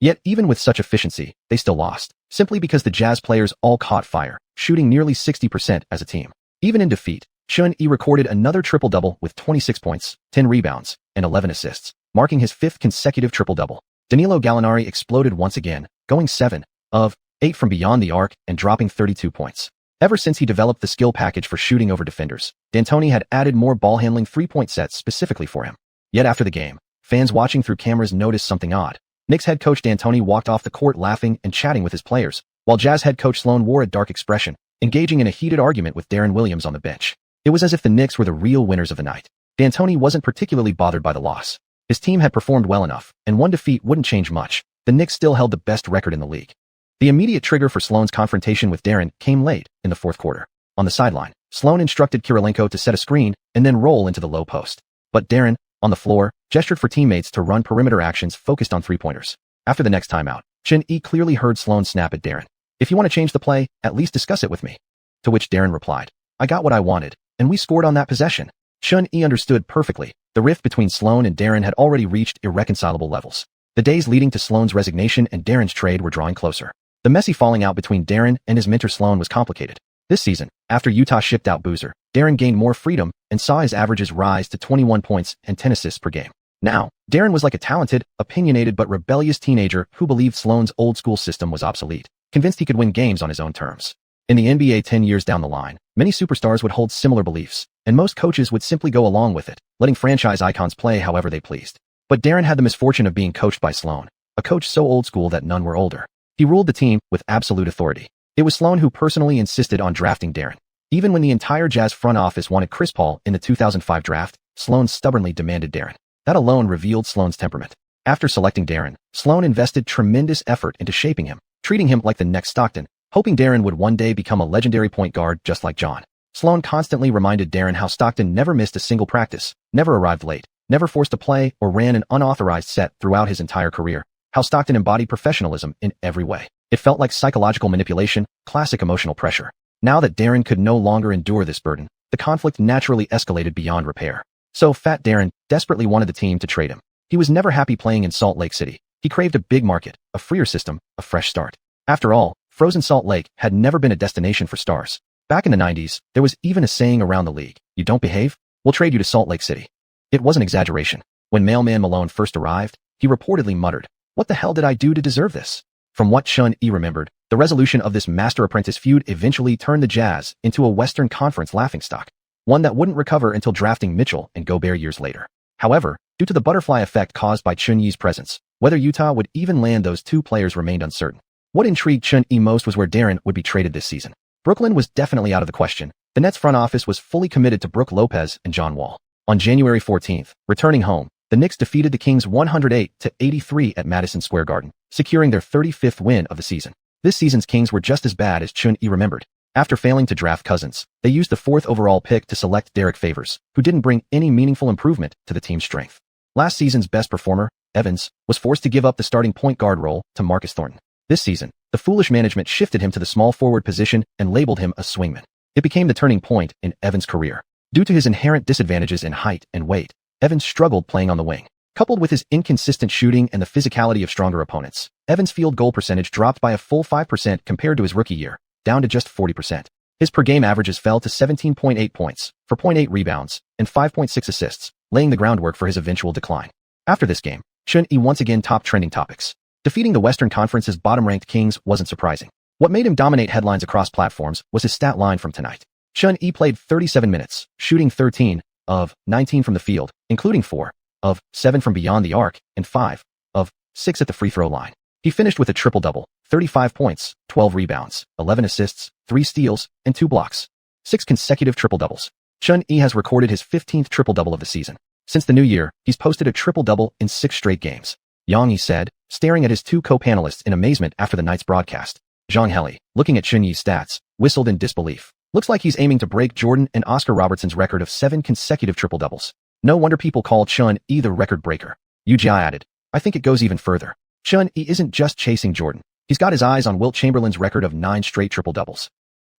Yet even with such efficiency, they still lost, simply because the Jazz players all caught fire, shooting nearly 60% as a team. Even in defeat, Chun-Yi recorded another triple-double with 26 points, 10 rebounds, and 11 assists, marking his 5th consecutive triple-double. Danilo Gallinari exploded once again, going 7 of 8 from beyond the arc and dropping 32 points. Ever since he developed the skill package for shooting over defenders, D'Antoni had added more ball-handling three-point sets specifically for him. Yet after the game, fans watching through cameras noticed something odd. Knicks head coach D'Antoni walked off the court laughing and chatting with his players, while Jazz head coach Sloan wore a dark expression, engaging in a heated argument with Darren Williams on the bench. It was as if the Knicks were the real winners of the night. D'Antoni wasn't particularly bothered by the loss. His team had performed well enough, and one defeat wouldn't change much. The Knicks still held the best record in the league. The immediate trigger for Sloan's confrontation with Darren came late in the fourth quarter. On the sideline, Sloan instructed Kirilenko to set a screen and then roll into the low post. But Darren, on the floor, gestured for teammates to run perimeter actions focused on three-pointers. After the next timeout, Chun-Yi clearly heard Sloan snap at Darren. "If you want to change the play, at least discuss it with me." To which Darren replied, "I got what I wanted, and we scored on that possession." Chun-Yi understood perfectly. The rift between Sloan and Darren had already reached irreconcilable levels. The days leading to Sloan's resignation and Darren's trade were drawing closer. The messy falling out between Darren and his mentor Sloan was complicated. This season, after Utah shipped out Boozer, Darren gained more freedom and saw his averages rise to 21 points and 10 assists per game. Now, Darren was like a talented, opinionated but rebellious teenager who believed Sloan's old-school system was obsolete, convinced he could win games on his own terms. In the NBA 10 years down the line, many superstars would hold similar beliefs, and most coaches would simply go along with it, letting franchise icons play however they pleased. But Darren had the misfortune of being coached by Sloan, a coach so old school that none were older. He ruled the team with absolute authority. It was Sloan who personally insisted on drafting Darren. Even when the entire Jazz front office wanted Chris Paul in the 2005 draft, Sloan stubbornly demanded Darren. That alone revealed Sloan's temperament. After selecting Darren, Sloan invested tremendous effort into shaping him, treating him like the next Stockton, hoping Darren would one day become a legendary point guard just like John. Sloan constantly reminded Darren how Stockton never missed a single practice, never arrived late, never forced to play or ran an unauthorized set throughout his entire career. How Stockton embodied professionalism in every way. It felt like psychological manipulation, classic emotional pressure. Now that Darren could no longer endure this burden, the conflict naturally escalated beyond repair. So Fat Darren desperately wanted the team to trade him. He was never happy playing in Salt Lake City. He craved a big market, a freer system, a fresh start. After all, frozen Salt Lake had never been a destination for stars. Back in the 90s, there was even a saying around the league, "You don't behave? We'll trade you to Salt Lake City." It was an exaggeration. When Mailman Malone first arrived, he reportedly muttered, "What the hell did I do to deserve this?" From what Chun-Yi remembered, the resolution of this master-apprentice feud eventually turned the Jazz into a Western Conference laughingstock, one that wouldn't recover until drafting Mitchell and Gobert years later. However, due to the butterfly effect caused by Chun-Yi's presence, whether Utah would even land those two players remained uncertain. What intrigued Chun-Yi most was where Darren would be traded this season. Brooklyn was definitely out of the question. The Nets front office was fully committed to Brook Lopez and John Wall. On January 14th, returning home, the Knicks defeated the Kings 108-83 at Madison Square Garden, securing their 35th win of the season. This season's Kings were just as bad as Chun-Yi remembered. After failing to draft Cousins, they used the 4th overall pick to select Derek Favors, who didn't bring any meaningful improvement to the team's strength. Last season's best performer, Evans, was forced to give up the starting point guard role to Marcus Thornton. This season, the foolish management shifted him to the small forward position and labeled him a swingman. It became the turning point in Evans' career. Due to his inherent disadvantages in height and weight, Evans struggled playing on the wing. Coupled with his inconsistent shooting and the physicality of stronger opponents, Evans' field goal percentage dropped by a full 5% compared to his rookie year, down to just 40%. His per-game averages fell to 17.8 points, 4.8 rebounds, and 5.6 assists, laying the groundwork for his eventual decline. After this game, Chun-Yi once again topped trending topics. Defeating the Western Conference's bottom-ranked Kings wasn't surprising. What made him dominate headlines across platforms was his stat line from tonight. Chun-Yi played 37 minutes, shooting 13 of 19 from the field, including 4 of 7 from beyond the arc and 5 of 6 at the free throw line. He finished with a triple-double, 35 points, 12 rebounds, 11 assists, 3 steals, and 2 blocks. 6 consecutive triple-doubles. Chun-Yi has recorded his 15th triple-double of the season. Since the new year, he's posted a triple-double in 6 straight games. Yang said, staring at his two co-panelists in amazement after the night's broadcast. Zhang Heli, looking at Chun-Yi's stats, whistled in disbelief. Looks like he's aiming to break Jordan and Oscar Robertson's record of 7 consecutive triple-doubles. No wonder people call Chun-Yi the record breaker. Wuxia added, I think it goes even further. Chun-Yi isn't just chasing Jordan. He's got his eyes on Wilt Chamberlain's record of 9 straight triple-doubles.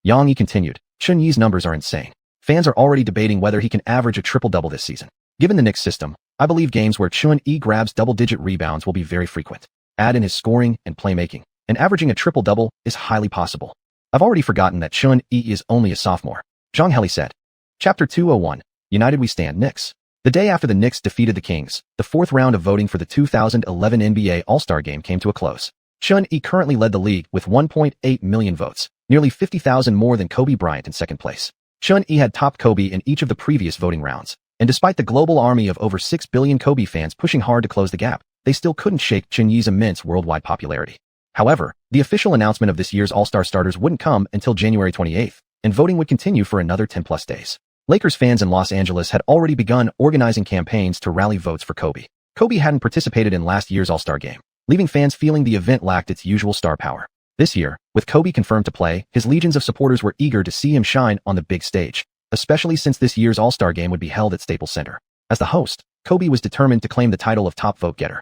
Yang continued, Chun-Yi's numbers are insane. Fans are already debating whether he can average a triple-double this season. Given the Knicks system, I believe games where Chun-Yi grabs double-digit rebounds will be very frequent. Add in his scoring and playmaking, and averaging a triple-double is highly possible. I've already forgotten that Chun-Yi is only a sophomore. Zhang Heli said. Chapter 201, United We Stand Knicks. The day after the Knicks defeated the Kings, the 4th round of voting for the 2011 NBA All-Star Game came to a close. Chun-Yi currently led the league with 1.8 million votes, nearly 50,000 more than Kobe Bryant in second place. Chun-Yi had topped Kobe in each of the previous voting rounds, and despite the global army of over 6 billion Kobe fans pushing hard to close the gap, they still couldn't shake Chun-Yi's immense worldwide popularity. However, the official announcement of this year's All-Star starters wouldn't come until January 28th, and voting would continue for another 10+ days. Lakers fans in Los Angeles had already begun organizing campaigns to rally votes for Kobe. Kobe hadn't participated in last year's All-Star Game, leaving fans feeling the event lacked its usual star power. This year, with Kobe confirmed to play, his legions of supporters were eager to see him shine on the big stage, especially since this year's All-Star Game would be held at Staples Center. As the host, Kobe was determined to claim the title of top vote-getter.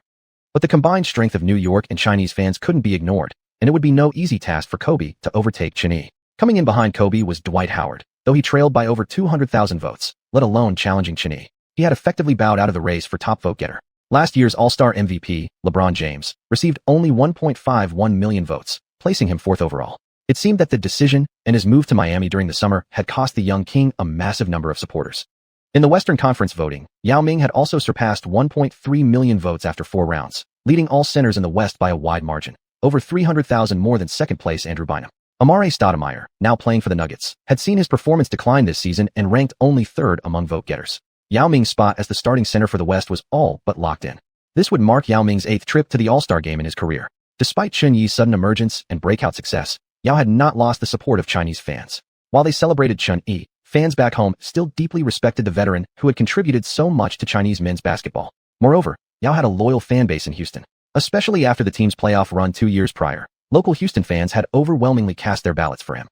But the combined strength of New York and Chinese fans couldn't be ignored, and it would be no easy task for Kobe to overtake Chun-Yi. Coming in behind Kobe was Dwight Howard, though he trailed by over 200,000 votes, let alone challenging Chun-Yi. He had effectively bowed out of the race for top vote-getter. Last year's All-Star MVP, LeBron James, received only 1.51 million votes, placing him 4th overall. It seemed that the decision and his move to Miami during the summer had cost the young king a massive number of supporters. In the Western Conference voting, Yao Ming had also surpassed 1.3 million votes after 4 rounds, leading all centers in the West by a wide margin, over 300,000 more than second place Andrew Bynum. Amare Stoudemire, now playing for the Nuggets, had seen his performance decline this season and ranked only 3rd among vote-getters. Yao Ming's spot as the starting center for the West was all but locked in. This would mark Yao Ming's 8th trip to the All-Star Game in his career. Despite Chun-Yi's sudden emergence and breakout success, Yao had not lost the support of Chinese fans. While they celebrated Chun-Yi, fans back home still deeply respected the veteran who had contributed so much to Chinese men's basketball. Moreover, Yao had a loyal fan base in Houston, especially after the team's playoff run 2 years prior. Local Houston fans had overwhelmingly cast their ballots for him.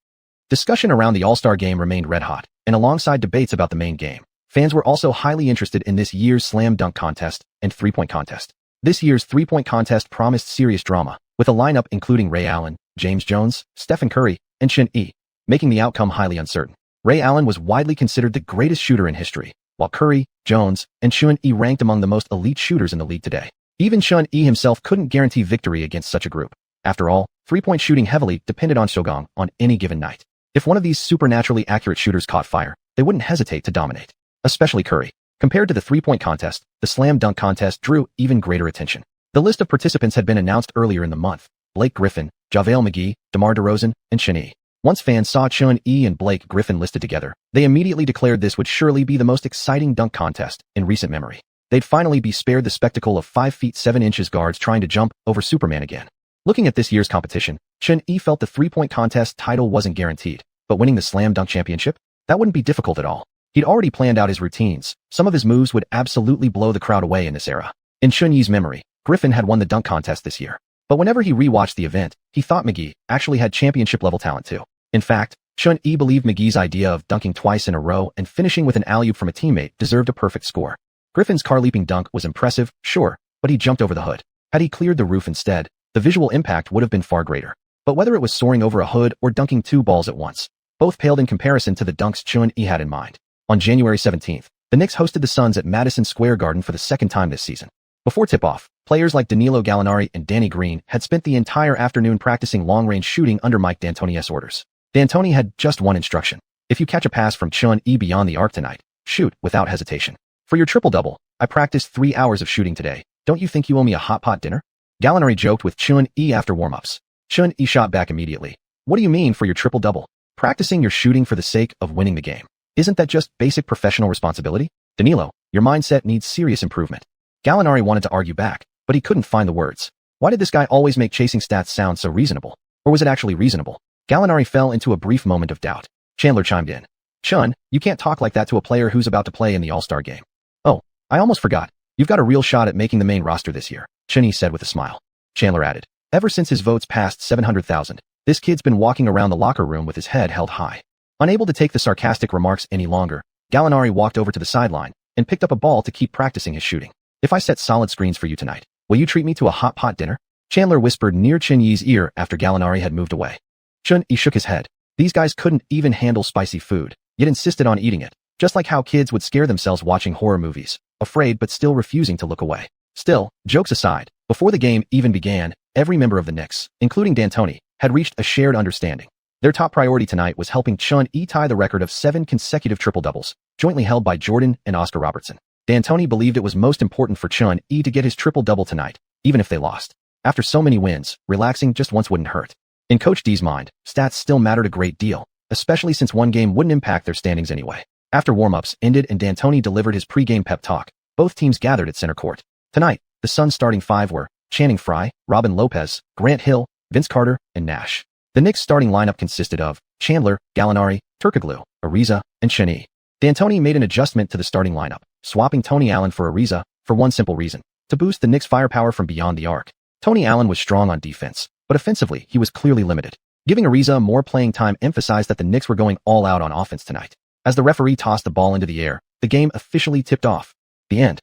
Discussion around the All-Star Game remained red-hot, and alongside debates about the main game, Fans were also highly interested in this year's slam dunk contest and three-point contest. This year's three-point contest promised serious drama, with a lineup including Ray Allen, James Jones, Stephen Curry, and Xianxia, making the outcome highly uncertain. Ray Allen was widely considered the greatest shooter in history, while Curry, Jones, and Xianxia ranked among the most elite shooters in the league today. Even Xianxia himself couldn't guarantee victory against such a group. After all, three-point shooting heavily depended on xiuxian on any given night. If one of these supernaturally accurate shooters caught fire, they wouldn't hesitate to dominate. Especially Curry. Compared to the three-point contest, the slam dunk contest drew even greater attention. The list of participants had been announced earlier in the month: Blake Griffin, JaVale McGee, DeMar DeRozan, and Xianxia. Once fans saw Xianxia and Blake Griffin listed together, they immediately declared this would surely be the most exciting dunk contest in recent memory. They'd finally be spared the spectacle of 5 feet 7 inches guards trying to jump over Superman again. Looking at this year's competition, Xianxia felt the three-point contest title wasn't guaranteed, but winning the slam dunk championship? That wouldn't be difficult at all. He'd already planned out his routines. Some of his moves would absolutely blow the crowd away in this era. In Xianxia's memory, Griffin had won the dunk contest this year. But whenever he rewatched the event, he thought McGee actually had championship-level talent too. In fact, Xianxia believed McGee's idea of dunking twice in a row and finishing with an alley-oop from a teammate deserved a perfect score. Griffin's car-leaping dunk was impressive, sure, but he jumped over the hood. Had he cleared the roof instead, the visual impact would have been far greater. But whether it was soaring over a hood or dunking 2 balls at once, both paled in comparison to the dunks Xianxia had in mind. On January 17th, the Knicks hosted the Suns at Madison Square Garden for the second time this season. Before tip-off, players like Danilo Gallinari and Danny Green had spent the entire afternoon practicing long-range shooting under Mike D'Antoni's orders. D'Antoni had just one instruction: if you catch a pass from Xianxia beyond the arc tonight, shoot without hesitation. For your triple-double, I practiced 3 hours of shooting today. Don't you think you owe me a hot pot dinner? Gallinari joked with Xianxia after warm-ups. Xianxia shot back immediately. What do you mean for your triple-double? Practicing your shooting for the sake of winning the game. Isn't that just basic professional responsibility? Danilo, your mindset needs serious improvement. Gallinari wanted to argue back, but he couldn't find the words. Why did this guy always make chasing stats sound so reasonable? Or was it actually reasonable? Gallinari fell into a brief moment of doubt. Chandler chimed in. Chun, you can't talk like that to a player who's about to play in the All-Star game. Oh, I almost forgot. You've got a real shot at making the main roster this year, Xianxia said with a smile. Chandler added. Ever since his votes passed 700,000, this kid's been walking around the locker room with his head held high. Unable to take the sarcastic remarks any longer, Gallinari walked over to the sideline and picked up a ball to keep practicing his shooting. If I set solid screens for you tonight, will you treat me to a hot pot dinner? Chandler whispered near Xianxia's ear after Gallinari had moved away. Xianxia shook his head. These guys couldn't even handle spicy food, yet insisted on eating it, just like how kids would scare themselves watching horror movies, afraid but still refusing to look away. Still, jokes aside, before the game even began, every member of the Knicks, including D'Antoni, had reached a shared understanding. Their top priority tonight was helping Xianxia tie the record of 7 consecutive triple-doubles, jointly held by Jordan and Oscar Robertson. D'Antoni believed it was most important for Xianxia to get his triple-double tonight, even if they lost. After so many wins, relaxing just once wouldn't hurt. In Coach D's mind, stats still mattered a great deal, especially since one game wouldn't impact their standings anyway. After warm-ups ended and D'Antoni delivered his pre-game pep talk, both teams gathered at center court. Tonight, the Suns' starting 5 were Channing Frye, Robin Lopez, Grant Hill, Vince Carter, and Nash. The Knicks' starting lineup consisted of Chandler, Gallinari, Turkoglu, Ariza, and Xianxia. D'Antoni made an adjustment to the starting lineup, swapping Tony Allen for Ariza, for one simple reason: to boost the Knicks' firepower from beyond the arc. Tony Allen was strong on defense, but offensively he was clearly limited. Giving Ariza more playing time emphasized that the Knicks were going all out on offense tonight. As the referee tossed the ball into the air, the game officially tipped off. The end.